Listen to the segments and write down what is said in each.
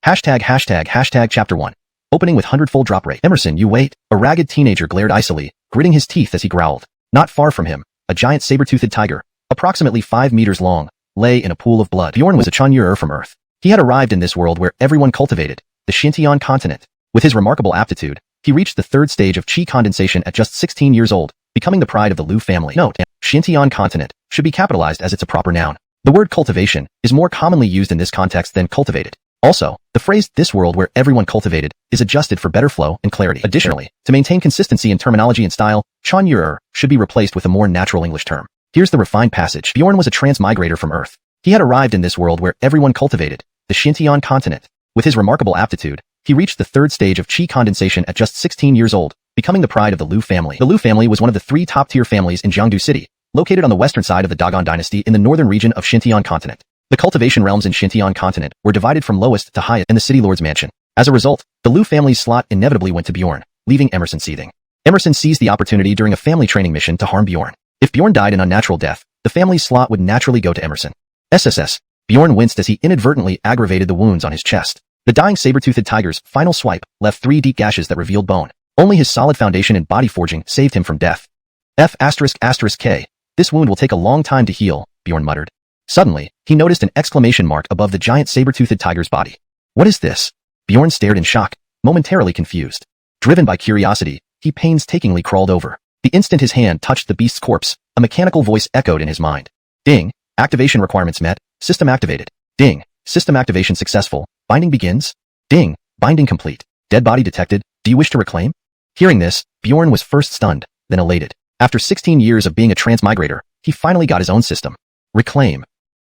Hashtag Chapter 1. Opening with hundredfold drop rate. Emerson, you wait. A ragged teenager glared icily, gritting his teeth as he growled. Not far from him, a giant saber-toothed tiger, approximately 5 meters long, lay in a pool of blood. Bjorn was a xuanhuan from Earth. He had arrived in this world where everyone cultivated, the xuanhuan continent. With his remarkable aptitude, he reached the third stage of qi condensation at just 16 years old, becoming the pride of the Lu family. Note, xuanhuan continent should be capitalized as it's a proper noun. The word cultivation is more commonly used in this context than cultivated. Also, the phrase this world where everyone cultivated is adjusted for better flow and clarity. Additionally, to maintain consistency in terminology and style, xuanhuan should be replaced with a more natural English term. Here's the refined passage. Bjorn was a transmigrator from Earth. He had arrived in this world where everyone cultivated, the xuanhuan continent. With his remarkable aptitude, he reached the third stage of qi condensation at just 16 years old, becoming the pride of the Lu family. The Lu family was one of the 3 top-tier families in Jiangdu City, located on the western side of the Dagon dynasty in the northern region of Xuanhuan continent. The cultivation realms in Xuanhuan continent were divided from lowest to highest in the city lord's mansion. As a result, the Lu family's slot inevitably went to Bjorn, leaving Emerson seething. Emerson seized the opportunity during a family training mission to harm Bjorn. If Bjorn died an unnatural death, the family's slot would naturally go to Emerson. SSS. Bjorn winced as he inadvertently aggravated the wounds on his chest. The dying saber-toothed tiger's final swipe left 3 deep gashes that revealed bone. Only his solid foundation in body forging saved him from death. F***K. This wound will take a long time to heal, Bjorn muttered. Suddenly, he noticed an exclamation mark above the giant saber-toothed tiger's body. What is this? Bjorn stared in shock, momentarily confused. Driven by curiosity, he painstakingly crawled over. The instant his hand touched the beast's corpse, a mechanical voice echoed in his mind. Ding. Activation requirements met. System activated. Ding. System activation successful. Binding begins. Ding. Binding complete. Dead body detected. Do you wish to reclaim? Hearing this, Bjorn was first stunned, then elated. After 16 years of being a transmigrator, he finally got his own system. Reclaim.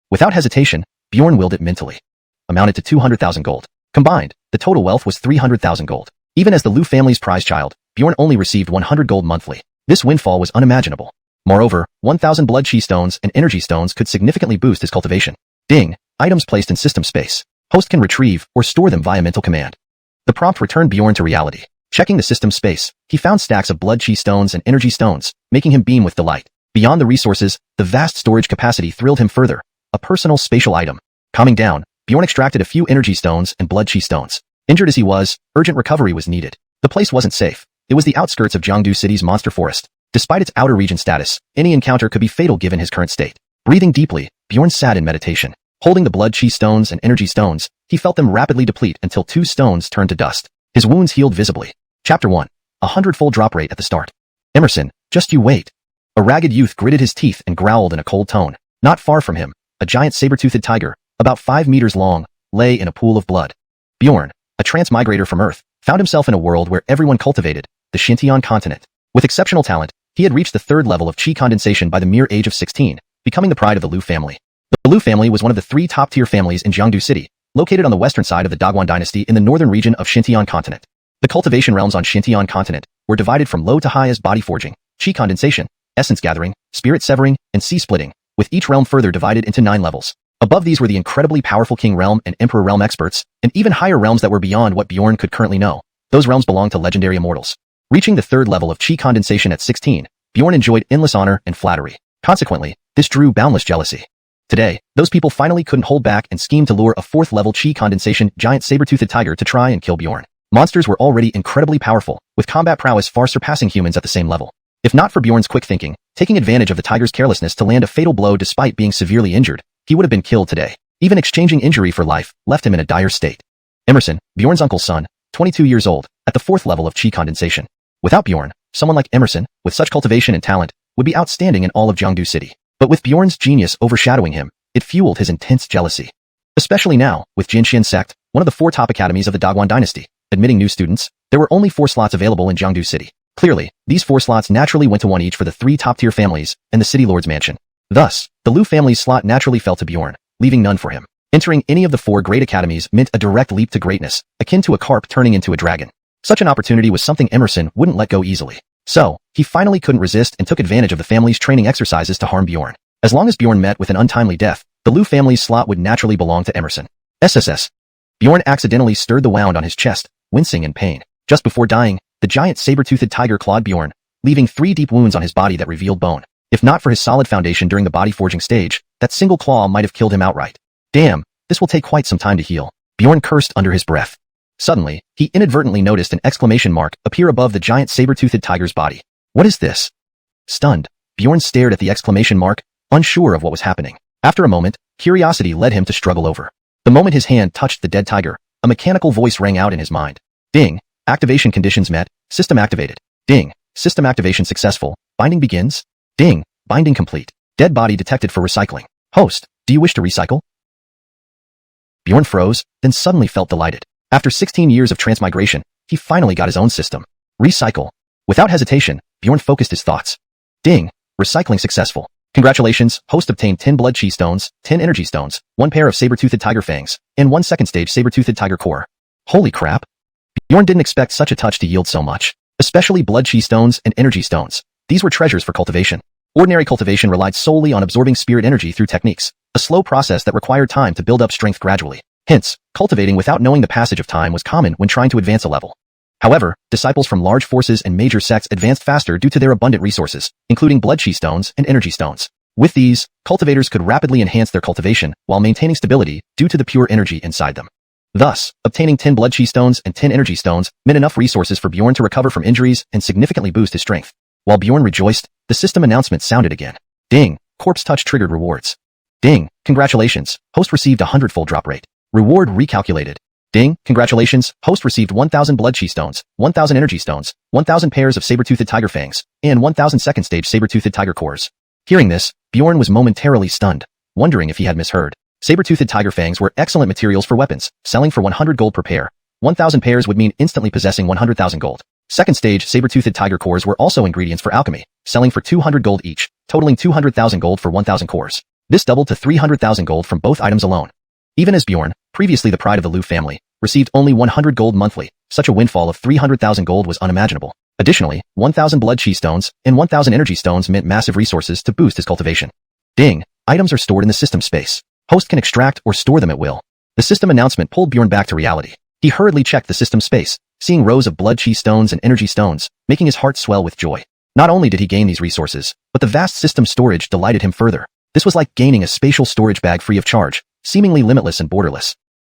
Without hesitation, Bjorn willed it mentally. Amounted to 200,000 gold. Combined, the total wealth was 300,000 gold. Even as the Lu family's prize child, Bjorn only received 100 gold monthly. This windfall was unimaginable. Moreover, 1,000 blood chi stones and energy stones could significantly boost his cultivation. Ding. Items placed in system space. Host can retrieve or store them via mental command. The prompt returned Bjorn to reality. Checking the system space, he found stacks of blood chi stones and energy stones, making him beam with delight. Beyond the resources, the vast storage capacity thrilled him further. A personal spatial item. Calming down, Bjorn extracted a few energy stones and blood chi stones. Injured as he was, urgent recovery was needed. The place wasn't safe. It was the outskirts of Jiangdu City's monster forest. Despite its outer region status, any encounter could be fatal given his current state. Breathing deeply, Bjorn sat in meditation. Holding the blood chi stones and energy stones, he felt them rapidly deplete until 2 stones turned to dust. His wounds healed visibly. Chapter 1. A hundredfold drop rate at the start. Emerson, just you wait. A ragged youth gritted his teeth and growled in a cold tone. Not far from him, a giant saber-toothed tiger, about 5 meters long, lay in a pool of blood. Bjorn, a transmigrator from Earth, found himself in a world where everyone cultivated, the xuanhuan continent. With exceptional talent, he had reached the 3rd level of qi condensation by the mere age of 16, becoming the pride of the Lu family. The Lu family was one of the 3 top-tier families in Jiangdu City, located on the western side of the Dagon dynasty in the northern region of Xuanhuan continent. The cultivation realms on Xuanhuan continent were divided from low to high as body forging, qi condensation, essence gathering, spirit severing, and sea splitting, with each realm further divided into 9 levels. Above these were the incredibly powerful King Realm and Emperor Realm experts, and even higher realms that were beyond what Bjorn could currently know. Those realms belonged to legendary immortals. Reaching the 3rd level of qi condensation at 16, Bjorn enjoyed endless honor and flattery. Consequently, this drew boundless jealousy. Today, those people finally couldn't hold back and schemed to lure a 4th level qi condensation giant saber-toothed tiger to try and kill Bjorn. Monsters were already incredibly powerful, with combat prowess far surpassing humans at the same level. If not for Bjorn's quick thinking, taking advantage of the tiger's carelessness to land a fatal blow despite being severely injured, he would have been killed today. Even exchanging injury for life left him in a dire state. Emerson, Bjorn's uncle's son, 22 years old, at the 4th level of qi condensation. Without Bjorn, someone like Emerson, with such cultivation and talent, would be outstanding in all of Jiangdu City. But with Bjorn's genius overshadowing him, it fueled his intense jealousy. Especially now, with Jinshin sect, one of the 4 top academies of the Daguan dynasty, admitting new students, there were only 4 slots available in Jiangdu City. Clearly, these 4 slots naturally went to 1 each for the 3 top-tier families and the city lord's mansion. Thus, the Lu family's slot naturally fell to Bjorn, leaving none for him. Entering any of the 4 great academies meant a direct leap to greatness, akin to a carp turning into a dragon. Such an opportunity was something Emerson wouldn't let go easily. So, he finally couldn't resist and took advantage of the family's training exercises to harm Bjorn. As long as Bjorn met with an untimely death, the Lu family's slot would naturally belong to Emerson. SSS. Bjorn accidentally stirred the wound on his chest, wincing in pain. Just before dying, the giant saber-toothed tiger clawed Bjorn, leaving 3 deep wounds on his body that revealed bone. If not for his solid foundation during the body forging stage, that single claw might have killed him outright. Damn, this will take quite some time to heal. Bjorn cursed under his breath. Suddenly, he inadvertently noticed an exclamation mark appear above the giant saber-toothed tiger's body. What is this? Stunned, Bjorn stared at the exclamation mark, unsure of what was happening. After a moment, curiosity led him to struggle over. The moment his hand touched the dead tiger, a mechanical voice rang out in his mind. Ding. Activation conditions met. System activated. Ding. System activation successful. Binding begins. Ding. Binding complete. Dead body detected for recycling. Host, do you wish to recycle? Bjorn froze, then suddenly felt delighted. After 16 years of transmigration, he finally got his own system. Recycle. Without hesitation, Bjorn focused his thoughts. Ding. Recycling successful. Congratulations, host obtained 10 blood chi stones, 10 energy stones, 1 pair of saber-toothed tiger fangs, and 1 second stage saber-toothed tiger core. Holy crap. Bjorn didn't expect such a touch to yield so much. Especially blood chi stones and energy stones. These were treasures for cultivation. Ordinary cultivation relied solely on absorbing spirit energy through techniques, a slow process that required time to build up strength gradually. Hence, cultivating without knowing the passage of time was common when trying to advance a level. However, disciples from large forces and major sects advanced faster due to their abundant resources, including blood chi stones and energy stones. With these, cultivators could rapidly enhance their cultivation while maintaining stability due to the pure energy inside them. Thus, obtaining 10 blood chi stones and 10 energy stones meant enough resources for Bjorn to recover from injuries and significantly boost his strength. While Bjorn rejoiced, the system announcement sounded again. Ding. Corpse touch triggered rewards. Ding. Congratulations. Host received a hundredfold drop rate. Reward recalculated. Ding. Congratulations. Host received 1,000 blood chi stones, 1,000 energy stones, 1,000 pairs of saber-toothed tiger fangs, and 1,000 second stage saber-toothed tiger cores. Hearing this, Bjorn was momentarily stunned, wondering if he had misheard. Saber-toothed tiger fangs were excellent materials for weapons, selling for 100 gold per pair. 1,000 pairs would mean instantly possessing 100,000 gold. Second stage saber-toothed tiger cores were also ingredients for alchemy, selling for 200 gold each, totaling 200,000 gold for 1,000 cores. This doubled to 300,000 gold from both items alone. Even as Bjorn, previously the pride of the Lu family, received only 100 gold monthly, such a windfall of 300,000 gold was unimaginable. Additionally, 1,000 blood chi stones and 1,000 energy stones meant massive resources to boost his cultivation. Ding. Items are stored in the system space. Host can extract or store them at will. The system announcement pulled Bjorn back to reality. He hurriedly checked the system space, seeing rows of blood chi stones and energy stones, making his heart swell with joy. Not only did he gain these resources, but the vast system storage delighted him further. This was like gaining a spatial storage bag free of charge, seemingly limitless and borderless.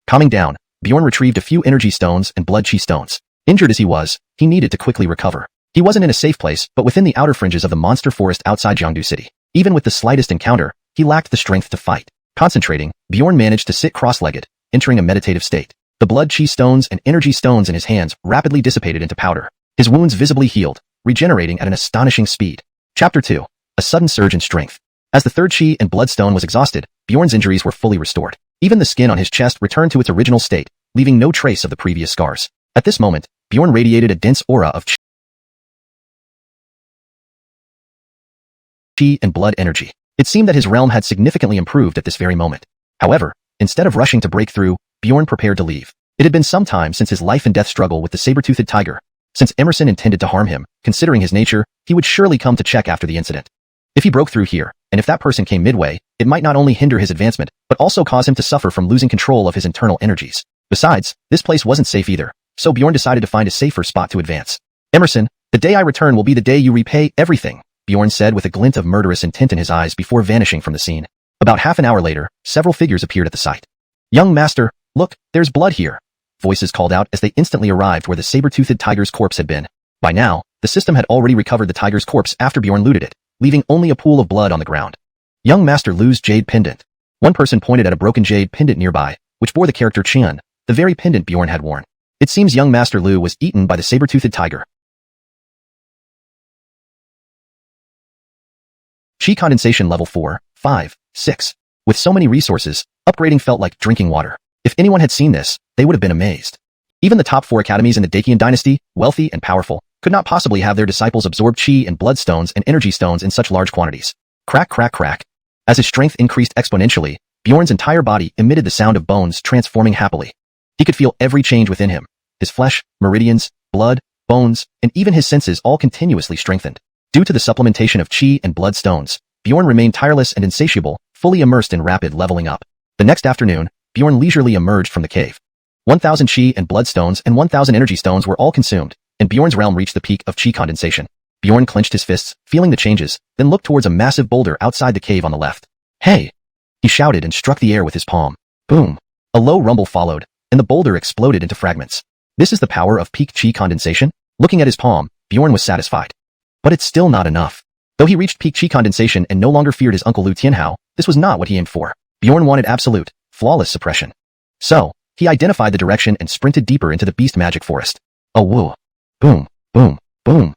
Calming down, Bjorn retrieved a few energy stones and blood chi stones. Injured as he was, he needed to quickly recover. He wasn't in a safe place, but within the outer fringes of the monster forest outside Jiangdu City. Even with the slightest encounter, he lacked the strength to fight. Concentrating, Bjorn managed to sit cross-legged, entering a meditative state. The blood chi stones and energy stones in his hands rapidly dissipated into powder. His wounds visibly healed, regenerating at an astonishing speed. Chapter 2. A sudden surge in strength. As the third chi and bloodstone was exhausted, Bjorn's injuries were fully restored. Even the skin on his chest returned to its original state, leaving no trace of the previous scars. At this moment, Bjorn radiated a dense aura of chi and blood energy. It seemed that his realm had significantly improved at this very moment. However, instead of rushing to break through, Bjorn prepared to leave. It had been some time since his life and death struggle with the saber-toothed tiger. Since Emerson intended to harm him, considering his nature, he would surely come to check after the incident. If he broke through here, and if that person came midway, it might not only hinder his advancement, but also cause him to suffer from losing control of his internal energies. Besides, this place wasn't safe either, so Bjorn decided to find a safer spot to advance. Emerson, the day I return will be the day you repay everything, Bjorn said with a glint of murderous intent in his eyes before vanishing from the scene. About half an hour later, several figures appeared at the site. Young master, look, there's blood here. Voices called out as they instantly arrived where the saber-toothed tiger's corpse had been. By now, the system had already recovered the tiger's corpse after Bjorn looted it, leaving only a pool of blood on the ground. Young master Lu's jade pendant. One person pointed at a broken jade pendant nearby, which bore the character Qian, the very pendant Bjorn had worn. It seems young master Lu was eaten by the saber-toothed tiger. Chi condensation level 4, 5, 6. With so many resources, upgrading felt like drinking water. If anyone had seen this, they would have been amazed. Even the top 4 academies in the Dacian dynasty, wealthy and powerful, could not possibly have their disciples absorb chi and bloodstones and energy stones in such large quantities. Crack, crack, crack. As his strength increased exponentially, Bjorn's entire body emitted the sound of bones transforming happily. He could feel every change within him. His flesh, meridians, blood, bones, and even his senses all continuously strengthened. Due to the supplementation of chi and bloodstones, Bjorn remained tireless and insatiable, fully immersed in rapid leveling up. The next afternoon, Bjorn leisurely emerged from the cave. 1,000 chi and bloodstones and 1,000 energy stones were all consumed, and Bjorn's realm reached the peak of chi condensation. Bjorn clenched his fists, feeling the changes, then looked towards a massive boulder outside the cave on the left. Hey! He shouted and struck the air with his palm. Boom! A low rumble followed, and the boulder exploded into fragments. This is the power of peak chi condensation? Looking at his palm, Bjorn was satisfied. But it's still not enough. Though he reached peak chi condensation and no longer feared his uncle Liu Tianhao, this was not what he aimed for. Bjorn wanted absolute, flawless suppression. So, he identified the direction and sprinted deeper into the beast magic forest. Oh woo. Boom, boom, boom.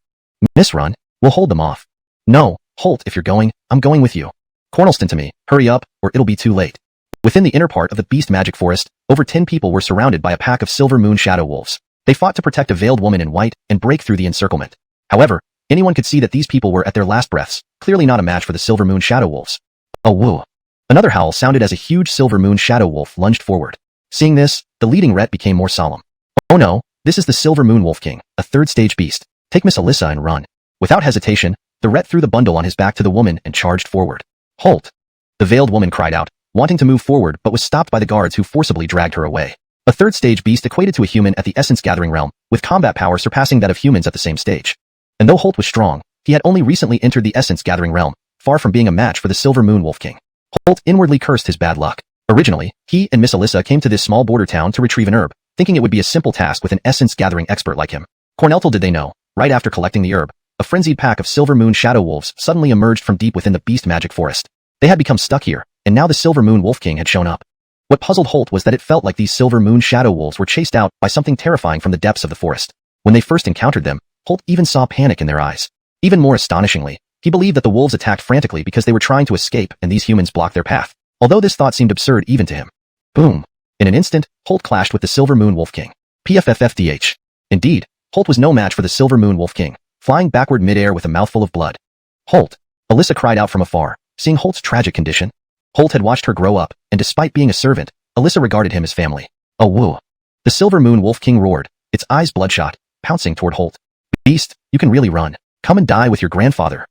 Miss Run, we'll hold them off. No, Holt, if you're going, I'm going with you. Cornelston to me, hurry up, or it'll be too late. Within the inner part of the beast magic forest, over 10 people were surrounded by a pack of silver moon shadow wolves. They fought to protect a veiled woman in white and break through the encirclement. However, anyone could see that these people were at their last breaths, clearly not a match for the silver moon shadow wolves. Oh woo. Another howl sounded as a huge silver moon shadow wolf lunged forward. Seeing this, the leading ret became more solemn. Oh no, this is the silver moon wolf king, a third stage beast. Take Miss Alyssa and run. Without hesitation, the ret threw the bundle on his back to the woman and charged forward. Halt! The veiled woman cried out, wanting to move forward but was stopped by the guards who forcibly dragged her away. A third stage beast equated to a human at the essence gathering realm, with combat power surpassing that of humans at the same stage. And though Holt was strong, he had only recently entered the essence gathering realm, far from being a match for the silver moon wolf king. Holt inwardly cursed his bad luck. Originally, he and Miss Alyssa came to this small border town to retrieve an herb, thinking it would be a simple task with an essence gathering expert like him. Corneltal did they know, right after collecting the herb, a frenzied pack of silver moon shadow wolves suddenly emerged from deep within the beast magic forest. They had become stuck here, and now the silver moon wolf king had shown up. What puzzled Holt was that it felt like these silver moon shadow wolves were chased out by something terrifying from the depths of the forest. When they first encountered them, Holt even saw panic in their eyes. Even more astonishingly, he believed that the wolves attacked frantically because they were trying to escape and these humans blocked their path. Although this thought seemed absurd even to him. Boom. In an instant, Holt clashed with the silver moon wolf king. PFFFDH. Indeed, Holt was no match for the silver moon wolf king, flying backward midair with a mouthful of blood. Holt. Alyssa cried out from afar, seeing Holt's tragic condition. Holt had watched her grow up, and despite being a servant, Alyssa regarded him as family. Oh woo. The silver moon wolf king roared, its eyes bloodshot, pouncing toward Holt. Beast, you can really run. Come and die with your grandfather.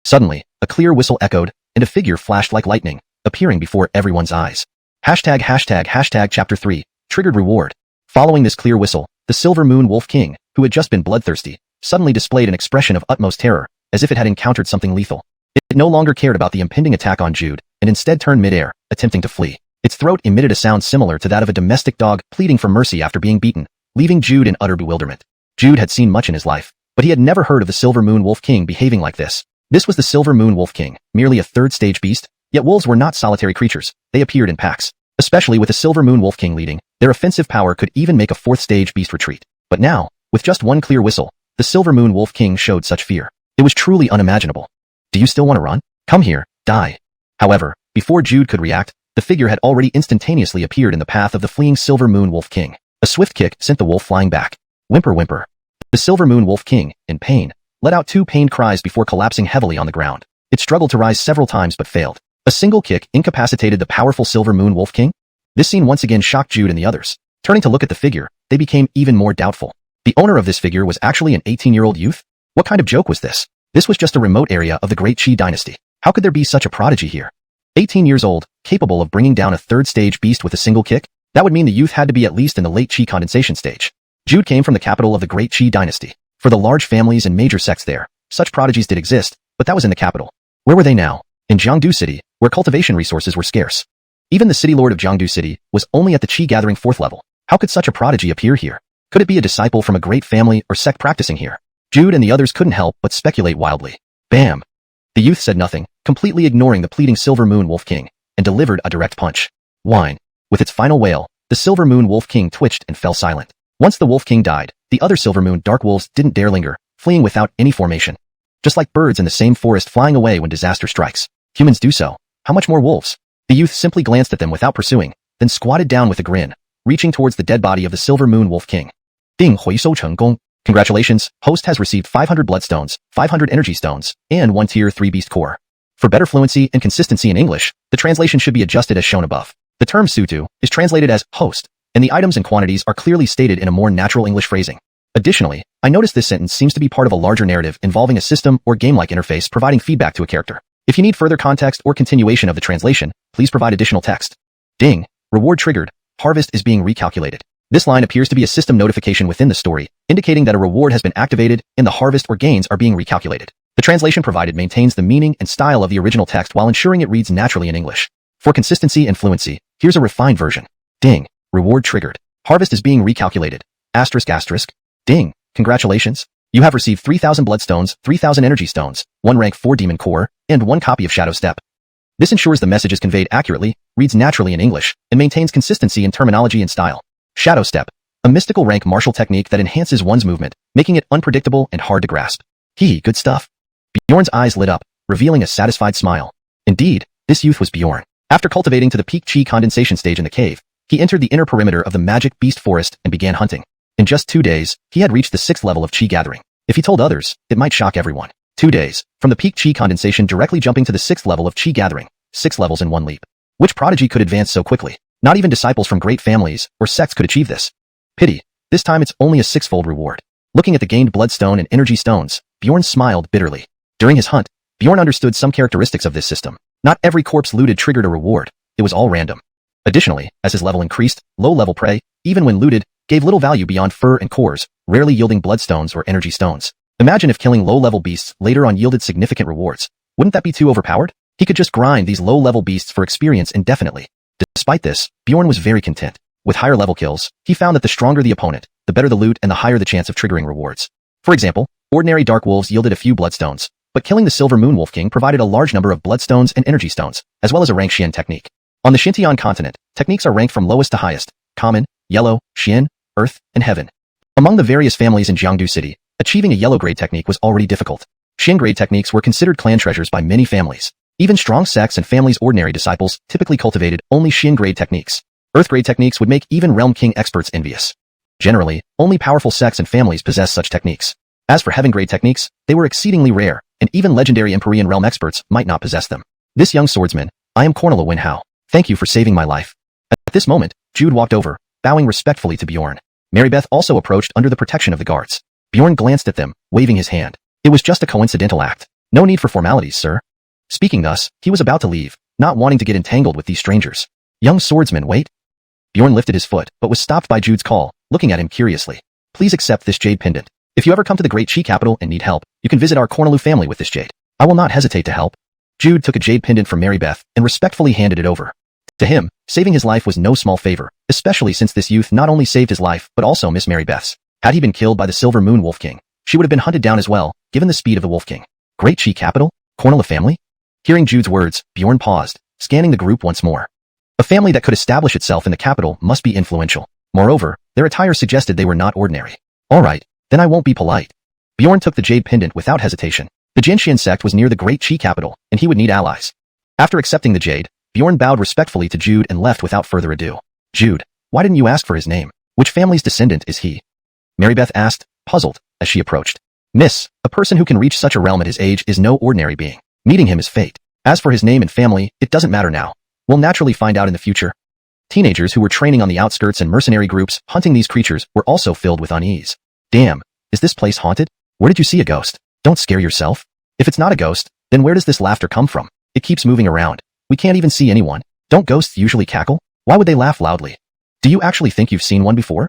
Suddenly, a clear whistle echoed, and a figure flashed like lightning, appearing before everyone's eyes. ####Chapter 3, Triggered Reward. Following this clear whistle, the silver moon wolf king, who had just been bloodthirsty, suddenly displayed an expression of utmost terror, as if it had encountered something lethal. It no longer cared about the impending attack on Jude, and instead turned midair, attempting to flee. Its throat emitted a sound similar to that of a domestic dog pleading for mercy after being beaten, leaving Jude in utter bewilderment. Jude had seen much in his life, but he had never heard of the silver moon wolf king behaving like this. This was the silver moon wolf king, merely a third stage beast, yet wolves were not solitary creatures, they appeared in packs. Especially with the silver moon wolf king leading, their offensive power could even make a fourth stage beast retreat. But now, with just one clear whistle, the silver moon wolf king showed such fear. It was truly unimaginable. Do you still want to run? Come here, die. However, before Jude could react, the figure had already instantaneously appeared in the path of the fleeing silver moon wolf king. A swift kick sent the wolf flying back. Whimper whimper. The silver moon wolf king, in pain, let out two pained cries before collapsing heavily on the ground. It struggled to rise several times but failed. A single kick incapacitated the powerful silver moon wolf king? This scene once again shocked Jude and the others. Turning to look at the figure, they became even more doubtful. The owner of this figure was actually an 18-year-old youth? What kind of joke was this? This was just a remote area of the Great Qi dynasty. How could there be such a prodigy here? 18 years old, capable of bringing down a third stage beast with a single kick? That would mean the youth had to be at least in the late Qi condensation stage. Jude came from the capital of the Great Qi dynasty. For the large families and major sects there, such prodigies did exist, but that was in the capital. Where were they now? In Jiangdu City, where cultivation resources were scarce. Even the city lord of Jiangdu City was only at the Qi gathering 4th level. How could such a prodigy appear here? Could it be a disciple from a great family or sect practicing here? Jude and the others couldn't help but speculate wildly. Bam! The youth said nothing, completely ignoring the pleading silver moon wolf king, and delivered a direct punch. Whine. With its final wail, the silver moon wolf king twitched and fell silent. Once the wolf king died, the other silver moon dark wolves didn't dare linger, fleeing without any formation. Just like birds in the same forest flying away when disaster strikes. Humans do so. How much more wolves? The youth simply glanced at them without pursuing, then squatted down with a grin, reaching towards the dead body of the silver moon wolf king. Ding hui shou cheng gong. Congratulations, host has received 500 bloodstones, 500 energy stones, and 1 tier 3 beast core. For better fluency and consistency in English, the translation should be adjusted as shown above. The term sutu is translated as host, and the items and quantities are clearly stated in a more natural English phrasing. Additionally, I noticed this sentence seems to be part of a larger narrative involving a system or game-like interface providing feedback to a character. If you need further context or continuation of the translation, please provide additional text. Ding. Reward triggered. Harvest is being recalculated. This line appears to be a system notification within the story, indicating that a reward has been activated and the harvest or gains are being recalculated. The translation provided maintains the meaning and style of the original text while ensuring it reads naturally in English. For consistency and fluency, here's a refined version. Ding. Reward triggered. Harvest is being recalculated. Asterisk asterisk. Ding. Congratulations. You have received 3,000 bloodstones, 3,000 energy stones, 1 rank 4 demon core, and 1 copy of Shadow Step. This ensures the message is conveyed accurately, reads naturally in English, and maintains consistency in terminology and style. Shadow Step. A mystical rank martial technique that enhances one's movement, making it unpredictable and hard to grasp. Good stuff. Bjorn's eyes lit up, revealing a satisfied smile. Indeed, this youth was Bjorn. After cultivating to the peak chi condensation stage in the cave, he entered the inner perimeter of the magic beast forest and began hunting. In just 2 days, he had reached the 6th level of chi gathering. If he told others, it might shock everyone. 2 days, from the peak chi condensation directly jumping to the 6th level of chi gathering, 6 levels in one leap. Which prodigy could advance so quickly? Not even disciples from great families or sects could achieve this. Pity. This time it's only a 6-fold reward. Looking at the gained bloodstone and energy stones, Bjorn smiled bitterly. During his hunt, Bjorn understood some characteristics of this system. Not every corpse looted triggered a reward. It was all random. Additionally, as his level increased, low-level prey, even when looted, gave little value beyond fur and cores, rarely yielding bloodstones or energy stones. Imagine if killing low-level beasts later on yielded significant rewards. Wouldn't that be too overpowered? He could just grind these low-level beasts for experience indefinitely. Despite this, Bjorn was very content. With higher level kills, he found that the stronger the opponent, the better the loot and the higher the chance of triggering rewards. For example, ordinary dark wolves yielded a few bloodstones, but killing the Silver Moon Wolf King provided a large number of bloodstones and energy stones, as well as a rank Xian technique. On the Xintian continent, techniques are ranked from lowest to highest: common, yellow, Xian, earth, and heaven. Among the various families in Jiangdu City, achieving a yellow grade technique was already difficult. Xian grade techniques were considered clan treasures by many families. Even strong sects and families' ordinary disciples typically cultivated only Xian grade techniques. Earth grade techniques would make even Realm King experts envious. Generally, only powerful sects and families possess such techniques. As for heaven grade techniques, they were exceedingly rare, and even legendary Empyrean realm experts might not possess them. This young swordsman, I am Cornela Winhao. Thank you for saving my life. At this moment, Jude walked over, bowing respectfully to Bjorn. Marybeth also approached under the protection of the guards. Bjorn glanced at them, waving his hand. It was just a coincidental act. No need for formalities, sir. Speaking thus, he was about to leave, not wanting to get entangled with these strangers. Young swordsman, wait. Bjorn lifted his foot, but was stopped by Jude's call, looking at him curiously. Please accept this jade pendant. If you ever come to the Great Chi capital and need help, you can visit our Cornelu family with this jade. I will not hesitate to help. Jude took a jade pendant from Marybeth and respectfully handed it over. To him, saving his life was no small favor, especially since this youth not only saved his life but also Miss Marybeth's. Had he been killed by the Silver Moon Wolf King, she would have been hunted down as well, given the speed of the Wolf King. Great Chi capital? Cornela family? Hearing Jude's words, Bjorn paused, scanning the group once more. A family that could establish itself in the capital must be influential. Moreover, their attire suggested they were not ordinary. All right, then I won't be polite. Bjorn took the jade pendant without hesitation. The Jinshian sect was near the Great Chi capital, and he would need allies. After accepting the jade, Bjorn bowed respectfully to Jude and left without further ado. Jude, why didn't you ask for his name? Which family's descendant is he? Marybeth asked, puzzled, as she approached. Miss, a person who can reach such a realm at his age is no ordinary being. Meeting him is fate. As for his name and family, it doesn't matter now. We'll naturally find out in the future. Teenagers who were training on the outskirts and mercenary groups hunting these creatures were also filled with unease. Damn, is this place haunted? Where did you see a ghost? Don't scare yourself. If it's not a ghost, then where does this laughter come from? It keeps moving around. We can't even see anyone. Don't ghosts usually cackle? Why would they laugh loudly? Do you actually think you've seen one before?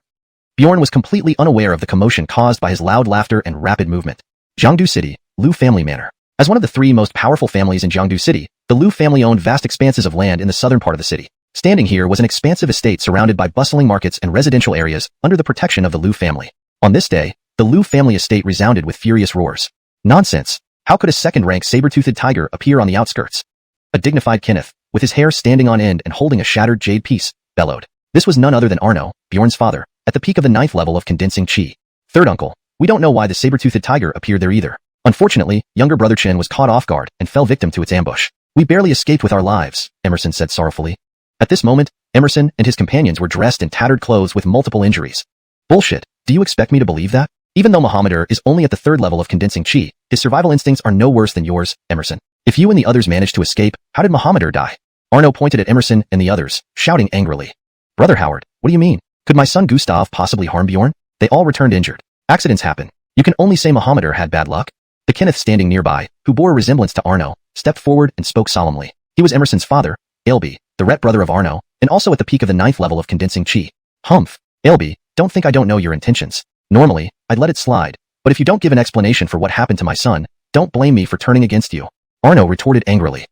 Bjorn was completely unaware of the commotion caused by his loud laughter and rapid movement. Jiangdu City, Lu family manor. As one of the 3 most powerful families in Jiangdu City, the Lu family owned vast expanses of land in the southern part of the city. Standing here was an expansive estate surrounded by bustling markets and residential areas under the protection of the Lu family. On this day, the Lu family estate resounded with furious roars. Nonsense! How could a second-rank saber-toothed tiger appear on the outskirts? A dignified Kenneth, with his hair standing on end and holding a shattered jade piece, bellowed. This was none other than Arno, Bjorn's father, at the peak of the 9th level of condensing chi. Third uncle, we don't know why the saber-toothed tiger appeared there either. Unfortunately, younger brother Chen was caught off guard and fell victim to its ambush. We barely escaped with our lives, Emerson said sorrowfully. At this moment, Emerson and his companions were dressed in tattered clothes with multiple injuries. Bullshit, do you expect me to believe that? Even though Mohammedur is only at the 3rd level of condensing chi, his survival instincts are no worse than yours, Emerson. If you and the others managed to escape, how did Mohammedur die? Arno pointed at Emerson and the others, shouting angrily. Brother Howard, what do you mean? Could my son Gustav possibly harm Bjorn? They all returned injured. Accidents happen. You can only say Mohammedur had bad luck. The Kenneth standing nearby, who bore a resemblance to Arno, stepped forward and spoke solemnly. He was Emerson's father, Ailby, the ret brother of Arno, and also at the peak of the 9th level of condensing chi. Humph. Ailby, don't think I don't know your intentions. Normally, I'd let it slide, but if you don't give an explanation for what happened to my son, don't blame me for turning against you. Arno retorted angrily.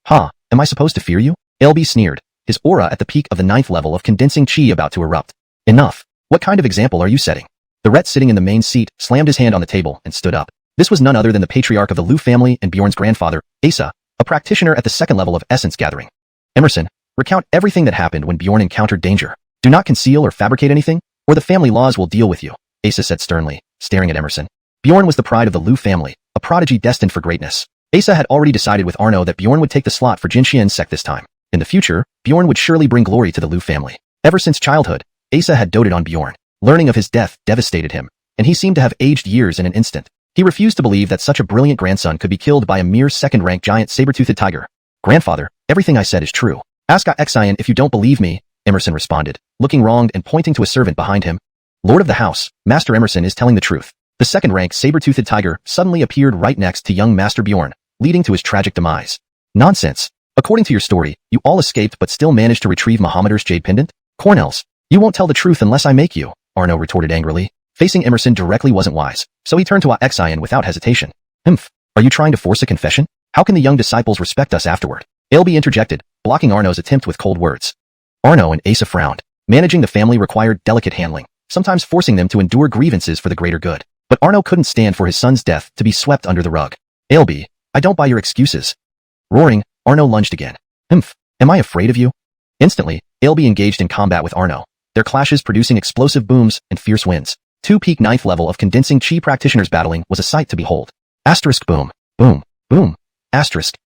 Huh, am I supposed to fear you? Ailby sneered, his aura at the peak of the 9th level of condensing chi about to erupt. Enough. What kind of example are you setting? The Ret sitting in the main seat slammed his hand on the table and stood up. This was none other than the patriarch of the Lu family and Bjorn's grandfather, Asa, a practitioner at the second level of essence gathering. Emerson, recount everything that happened when Bjorn encountered danger. Do not conceal or fabricate anything, or the family laws will deal with you, Asa said sternly, staring at Emerson. Bjorn was the pride of the Lu family, a prodigy destined for greatness. Asa had already decided with Arno that Bjorn would take the slot for Jinxian's sect this time. In the future, Bjorn would surely bring glory to the Lu family. Ever since childhood, Asa had doted on Bjorn. Learning of his death devastated him, and he seemed to have aged years in an instant. He refused to believe that such a brilliant grandson could be killed by a mere second-rank giant saber-toothed tiger. Grandfather, everything I said is true. Ask xuanhuan if you don't believe me, Emerson responded, looking wronged and pointing to a servant behind him. Lord of the house, Master Emerson is telling the truth. The second-rank saber-toothed tiger suddenly appeared right next to young Master Bjorn, leading to his tragic demise. Nonsense. According to your story, you all escaped but still managed to retrieve Mohammedar's jade pendant? Cornels, you won't tell the truth unless I make you, Arno retorted angrily. Facing Emerson directly wasn't wise, so he turned to xuanhuan without hesitation. Are you trying to force a confession? How can the young disciples respect us afterward? Ailbe interjected, blocking Arno's attempt with cold words. Arno and Asa frowned. Managing the family required delicate handling, sometimes forcing them to endure grievances for the greater good. But Arno couldn't stand for his son's death to be swept under the rug. Ailbe, I don't buy your excuses. Roaring, Arno lunged again. Am I afraid of you? Instantly, Ailbe engaged in combat with Arno, their clashes producing explosive booms and fierce winds. Two peak 9th level of condensing chi practitioners battling was a sight to behold. Asterisk boom, boom, boom, asterisk.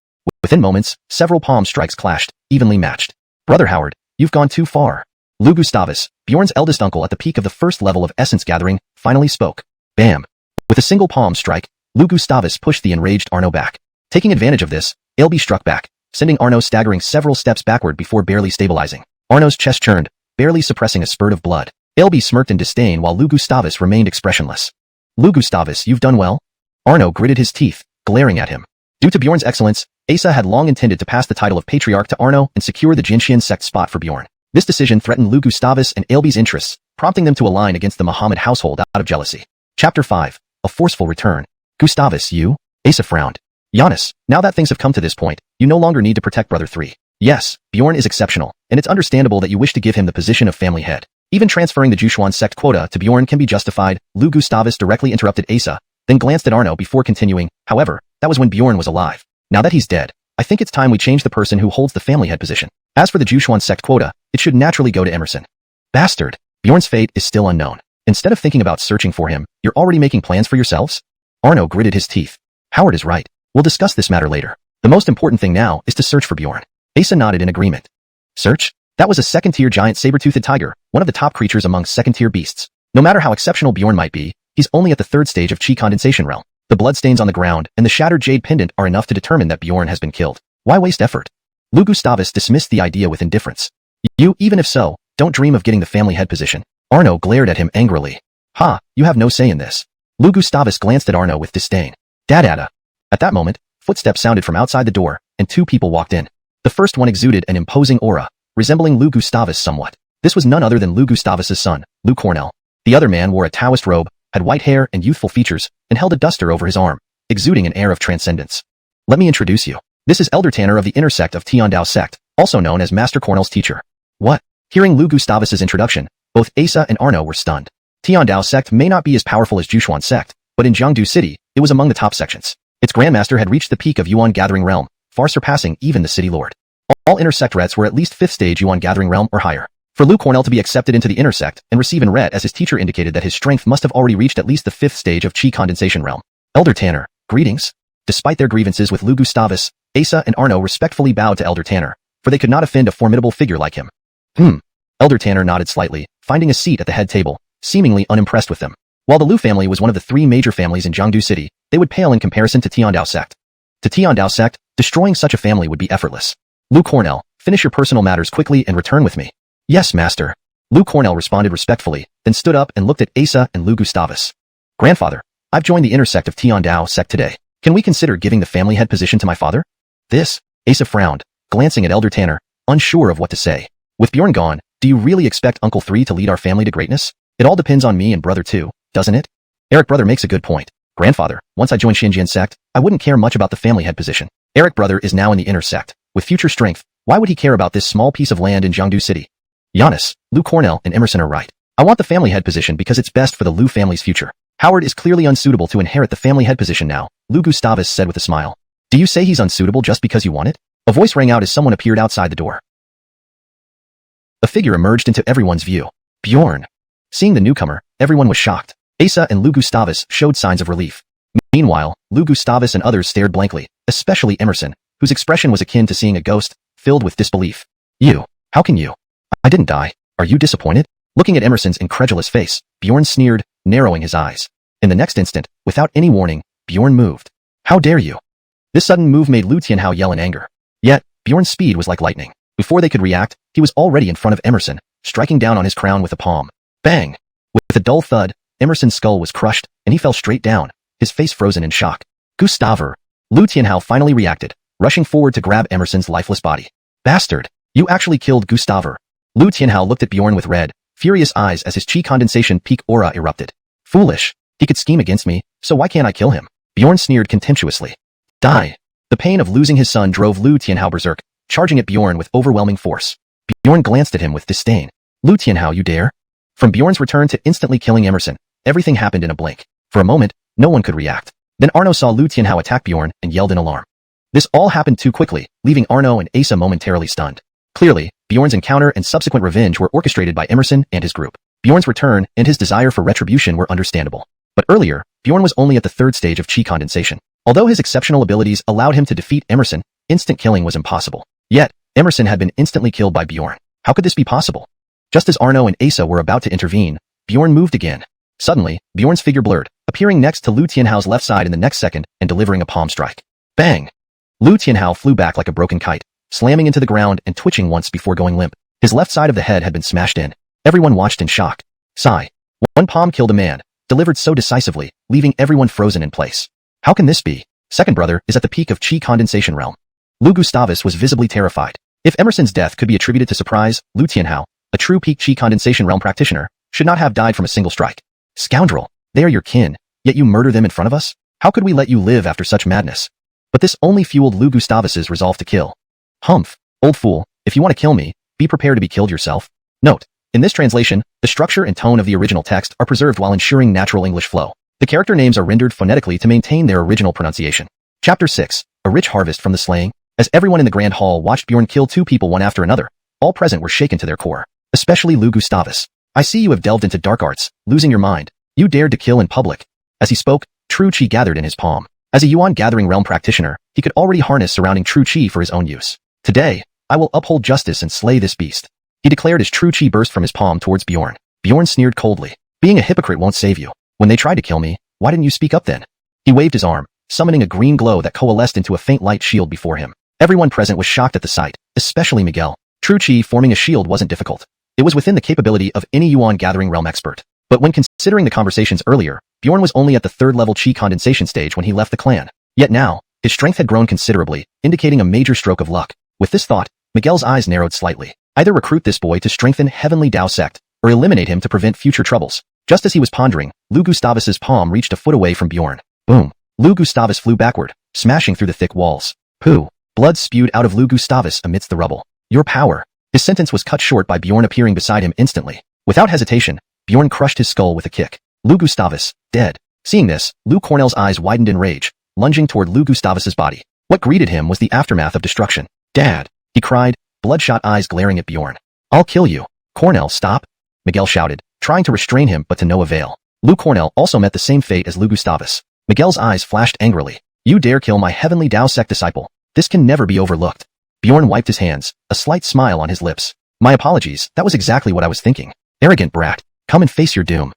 Within moments, several palm strikes clashed, evenly matched. Brother Howard, you've gone too far. Lou Gustavus, Bjorn's eldest uncle at the peak of the first level of essence gathering, finally spoke. Bam. With a single palm strike, Lou Gustavus pushed the enraged Arno back. Taking advantage of this, Ailbe struck back, sending Arno staggering several steps backward before barely stabilizing. Arno's chest churned, barely suppressing a spurt of blood. Ailbe smirked in disdain while Lou Gustavus remained expressionless. Lou Gustavus, you've done well? Arno gritted his teeth, glaring at him. Due to Bjorn's excellence, Asa had long intended to pass the title of patriarch to Arno and secure the Jinxian sect spot for Bjorn. This decision threatened Lou Gustavus and Ailbe's interests, prompting them to align against the Muhammad household out of jealousy. Chapter 5. A forceful return. Gustavus, you? Asa frowned. Giannis, now that things have come to this point, you no longer need to protect Brother 3. Yes, Bjorn is exceptional, and it's understandable that you wish to give him the position of family head. Even transferring the xuanhuan sect quota to Bjorn can be justified. Lou Gustavus directly interrupted Asa, then glanced at Arno before continuing. However, that was when Bjorn was alive. Now that he's dead, I think it's time we change the person who holds the family head position. As for the xuanhuan sect quota, it should naturally go to Emerson. Bastard. Bjorn's fate is still unknown. Instead of thinking about searching for him, you're already making plans for yourselves? Arno gritted his teeth. Howard is right. We'll discuss this matter later. The most important thing now is to search for Bjorn. Asa nodded in agreement. Search? That was a second-tier giant saber-toothed tiger, one of the top creatures among second-tier beasts. No matter how exceptional Bjorn might be, he's only at the third stage of chi condensation realm. The bloodstains on the ground and the shattered jade pendant are enough to determine that Bjorn has been killed. Why waste effort? Lou Gustavus dismissed the idea with indifference. You, even if so, don't dream of getting the family head position. Arno glared at him angrily. Ha, you have no say in this. Lou Gustavus glanced at Arno with disdain. Dada. At that moment, footsteps sounded from outside the door, and two people walked in. The first one exuded an imposing aura, resembling Lou Gustavus somewhat. This was none other than Lou Gustavus's son, Lou Cornell. The other man wore a Taoist robe, had white hair and youthful features, and held a duster over his arm, exuding an air of transcendence. Let me introduce you. This is Elder Tanner of the inner sect of Tiandao sect, also known as Master Cornell's teacher. What? Hearing Lou Gustavus's introduction, both Asa and Arno were stunned. Tiandao sect may not be as powerful as Xuanhuan sect, but in Jiangdu City, it was among the top sections. Its grandmaster had reached the peak of Yuan Gathering Realm, far surpassing even the city lord. All inner sect rets were at least 5th stage Yuan Gathering Realm or higher. For Lou Cornell to be accepted into the inner sect and receive an ret as his teacher indicated that his strength must have already reached at least the 5th stage of chi condensation realm. Elder Tanner, greetings. Despite their grievances with Lou Gustavus, Asa and Arno respectfully bowed to Elder Tanner, for they could not offend a formidable figure like him. Elder Tanner nodded slightly, finding a seat at the head table, seemingly unimpressed with them. While the Lu family was one of the 3 major families in Jiangdu City, they would pale in comparison to Tiandao sect. To Tiandao sect, destroying such a family would be effortless. Lou Cornell, finish your personal matters quickly and return with me. Yes, master. Lou Cornell responded respectfully, then stood up and looked at Asa and Lou Gustavus. Grandfather, I've joined the inner sect of Tiandao sect today. Can we consider giving the family head position to my father? This? Asa frowned, glancing at Elder Tanner, unsure of what to say. With Bjorn gone, do you really expect Uncle 3 to lead our family to greatness? It all depends on me and Brother 2, doesn't it? Eric Brother makes a good point. Grandfather, once I join Xinjian sect, I wouldn't care much about the family head position. Eric Brother is now in the inner sect. With future strength, why would he care about this small piece of land in Jiangdu City? Giannis, Lou Cornell and Emerson are right. I want the family head position because it's best for the Lu family's future. Howard is clearly unsuitable to inherit the family head position now, Lu Gustavus said with a smile. Do you say he's unsuitable just because you want it? A voice rang out as someone appeared outside the door. A figure emerged into everyone's view. Bjorn. Seeing the newcomer, everyone was shocked. Asa and Lu Gustavus showed signs of relief. Meanwhile, Lu Gustavus and others stared blankly, especially Emerson, whose expression was akin to seeing a ghost, filled with disbelief. You. How can you? I didn't die. Are you disappointed? Looking at Emerson's incredulous face, Bjorn sneered, narrowing his eyes. In the next instant, without any warning, Bjorn moved. How dare you? This sudden move made Lu Tianhao yell in anger. Yet, Bjorn's speed was like lightning. Before they could react, he was already in front of Emerson, striking down on his crown with a palm. Bang! With a dull thud, Emerson's skull was crushed, and he fell straight down, his face frozen in shock. Gustaver! Lu Tianhao finally reacted, rushing forward to grab Emerson's lifeless body. Bastard! You actually killed Gustaver! Lu Tianhao looked at Bjorn with red, furious eyes as his chi condensation peak aura erupted. Foolish! He could scheme against me, so why can't I kill him? Bjorn sneered contemptuously. Die! The pain of losing his son drove Lu Tianhao berserk, charging at Bjorn with overwhelming force. Bjorn glanced at him with disdain. Lu Tianhao, you dare? From Bjorn's return to instantly killing Emerson, everything happened in a blink. For a moment, no one could react. Then Arno saw Lu Tianhao attack Bjorn and yelled in alarm. This all happened too quickly, leaving Arno and Asa momentarily stunned. Clearly, Bjorn's encounter and subsequent revenge were orchestrated by Emerson and his group. Bjorn's return and his desire for retribution were understandable. But earlier, Bjorn was only at the third stage of chi condensation. Although his exceptional abilities allowed him to defeat Emerson, instant killing was impossible. Yet, Emerson had been instantly killed by Bjorn. How could this be possible? Just as Arno and Asa were about to intervene, Bjorn moved again. Suddenly, Bjorn's figure blurred, appearing next to Lu Tianhao's left side in the next second and delivering a palm strike. Bang! Lu Tianhao flew back like a broken kite, slamming into the ground and twitching once before going limp. His left side of the head had been smashed in. Everyone watched in shock. Sigh. One palm killed a man, delivered so decisively, leaving everyone frozen in place. How can this be? Second brother is at the peak of chi condensation realm. Lu Gustavus was visibly terrified. If Emerson's death could be attributed to surprise, Lu Tianhao, a true peak chi condensation realm practitioner, should not have died from a single strike. Scoundrel, they are your kin, yet you murder them in front of us? How could we let you live after such madness? But this only fueled Lu Gustavus's resolve to kill. Humph, old fool, if you want to kill me, be prepared to be killed yourself. Note, in this translation, the structure and tone of the original text are preserved while ensuring natural English flow. The character names are rendered phonetically to maintain their original pronunciation. Chapter 6, A Rich Harvest from the Slaying. As everyone in the Grand Hall watched Bjorn kill two people one after another, all present were shaken to their core. Especially Lu Gustavus. I see you have delved into dark arts, losing your mind. You dared to kill in public. As he spoke, true chi gathered in his palm. As a Yuan gathering realm practitioner, he could already harness surrounding true chi for his own use. Today, I will uphold justice and slay this beast. He declared as true chi burst from his palm towards Bjorn. Bjorn sneered coldly. Being a hypocrite won't save you. When they tried to kill me, why didn't you speak up then? He waved his arm, summoning a green glow that coalesced into a faint light shield before him. Everyone present was shocked at the sight, especially Miguel. True chi forming a shield wasn't difficult. It was within the capability of any Yuan gathering realm expert. But when considering the conversations earlier, Bjorn was only at the third level chi condensation stage when he left the clan. Yet now, his strength had grown considerably, indicating a major stroke of luck. With this thought, Miguel's eyes narrowed slightly. Either recruit this boy to strengthen Heavenly Dao Sect, or eliminate him to prevent future troubles. Just as he was pondering, Lu Gustavus's palm reached a foot away from Bjorn. Boom! Lu Gustavus flew backward, smashing through the thick walls. Pooh! Blood spewed out of Lu Gustavus amidst the rubble. Your power! His sentence was cut short by Bjorn appearing beside him instantly. Without hesitation, Bjorn crushed his skull with a kick. Lu Gustavus, dead. Seeing this, Lu Cornell's eyes widened in rage, lunging toward Lu Gustavus's body. What greeted him was the aftermath of destruction. Dad! He cried, bloodshot eyes glaring at Bjorn. I'll kill you. Cornell, stop! Miguel shouted, trying to restrain him but to no avail. Lu Cornell also met the same fate as Lu Gustavus. Miguel's eyes flashed angrily. You dare kill my Heavenly Dao Sect disciple. This can never be overlooked. Bjorn wiped his hands, a slight smile on his lips. My apologies, that was exactly what I was thinking. Arrogant brat, come and face your doom.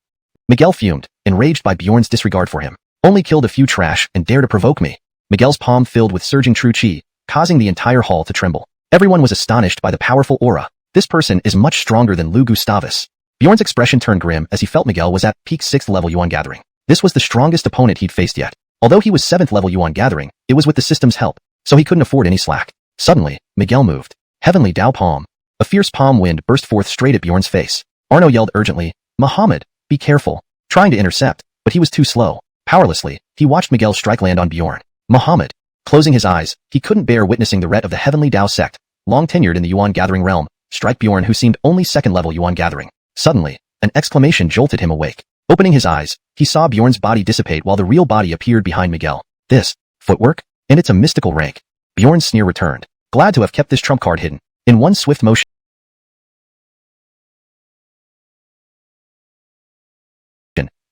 Miguel fumed, enraged by Bjorn's disregard for him. Only killed a few trash and dare to provoke me. Miguel's palm filled with surging true chi, causing the entire hall to tremble. Everyone was astonished by the powerful aura. This person is much stronger than Lu Gustavus. Bjorn's expression turned grim as he felt Miguel was at peak 6th level Yuan gathering. This was the strongest opponent he'd faced yet. Although he was 7th level Yuan gathering, it was with the system's help, so he couldn't afford any slack. Suddenly, Miguel moved. Heavenly Dao palm. A fierce palm wind burst forth straight at Bjorn's face. Arno yelled urgently, Muhammad, be careful. Trying to intercept, but he was too slow. Powerlessly, he watched Miguel's strike land on Bjorn. Muhammad. Closing his eyes, he couldn't bear witnessing the ret of the Heavenly Dao Sect, long tenured in the Yuan gathering realm, strike Bjorn who seemed only 2nd level Yuan gathering. Suddenly, An exclamation jolted him awake. Opening his eyes, he saw Bjorn's body dissipate while the real body appeared behind Miguel. This, footwork? And it's a mystical rank. Bjorn's sneer returned, glad to have kept this trump card hidden. In one swift motion,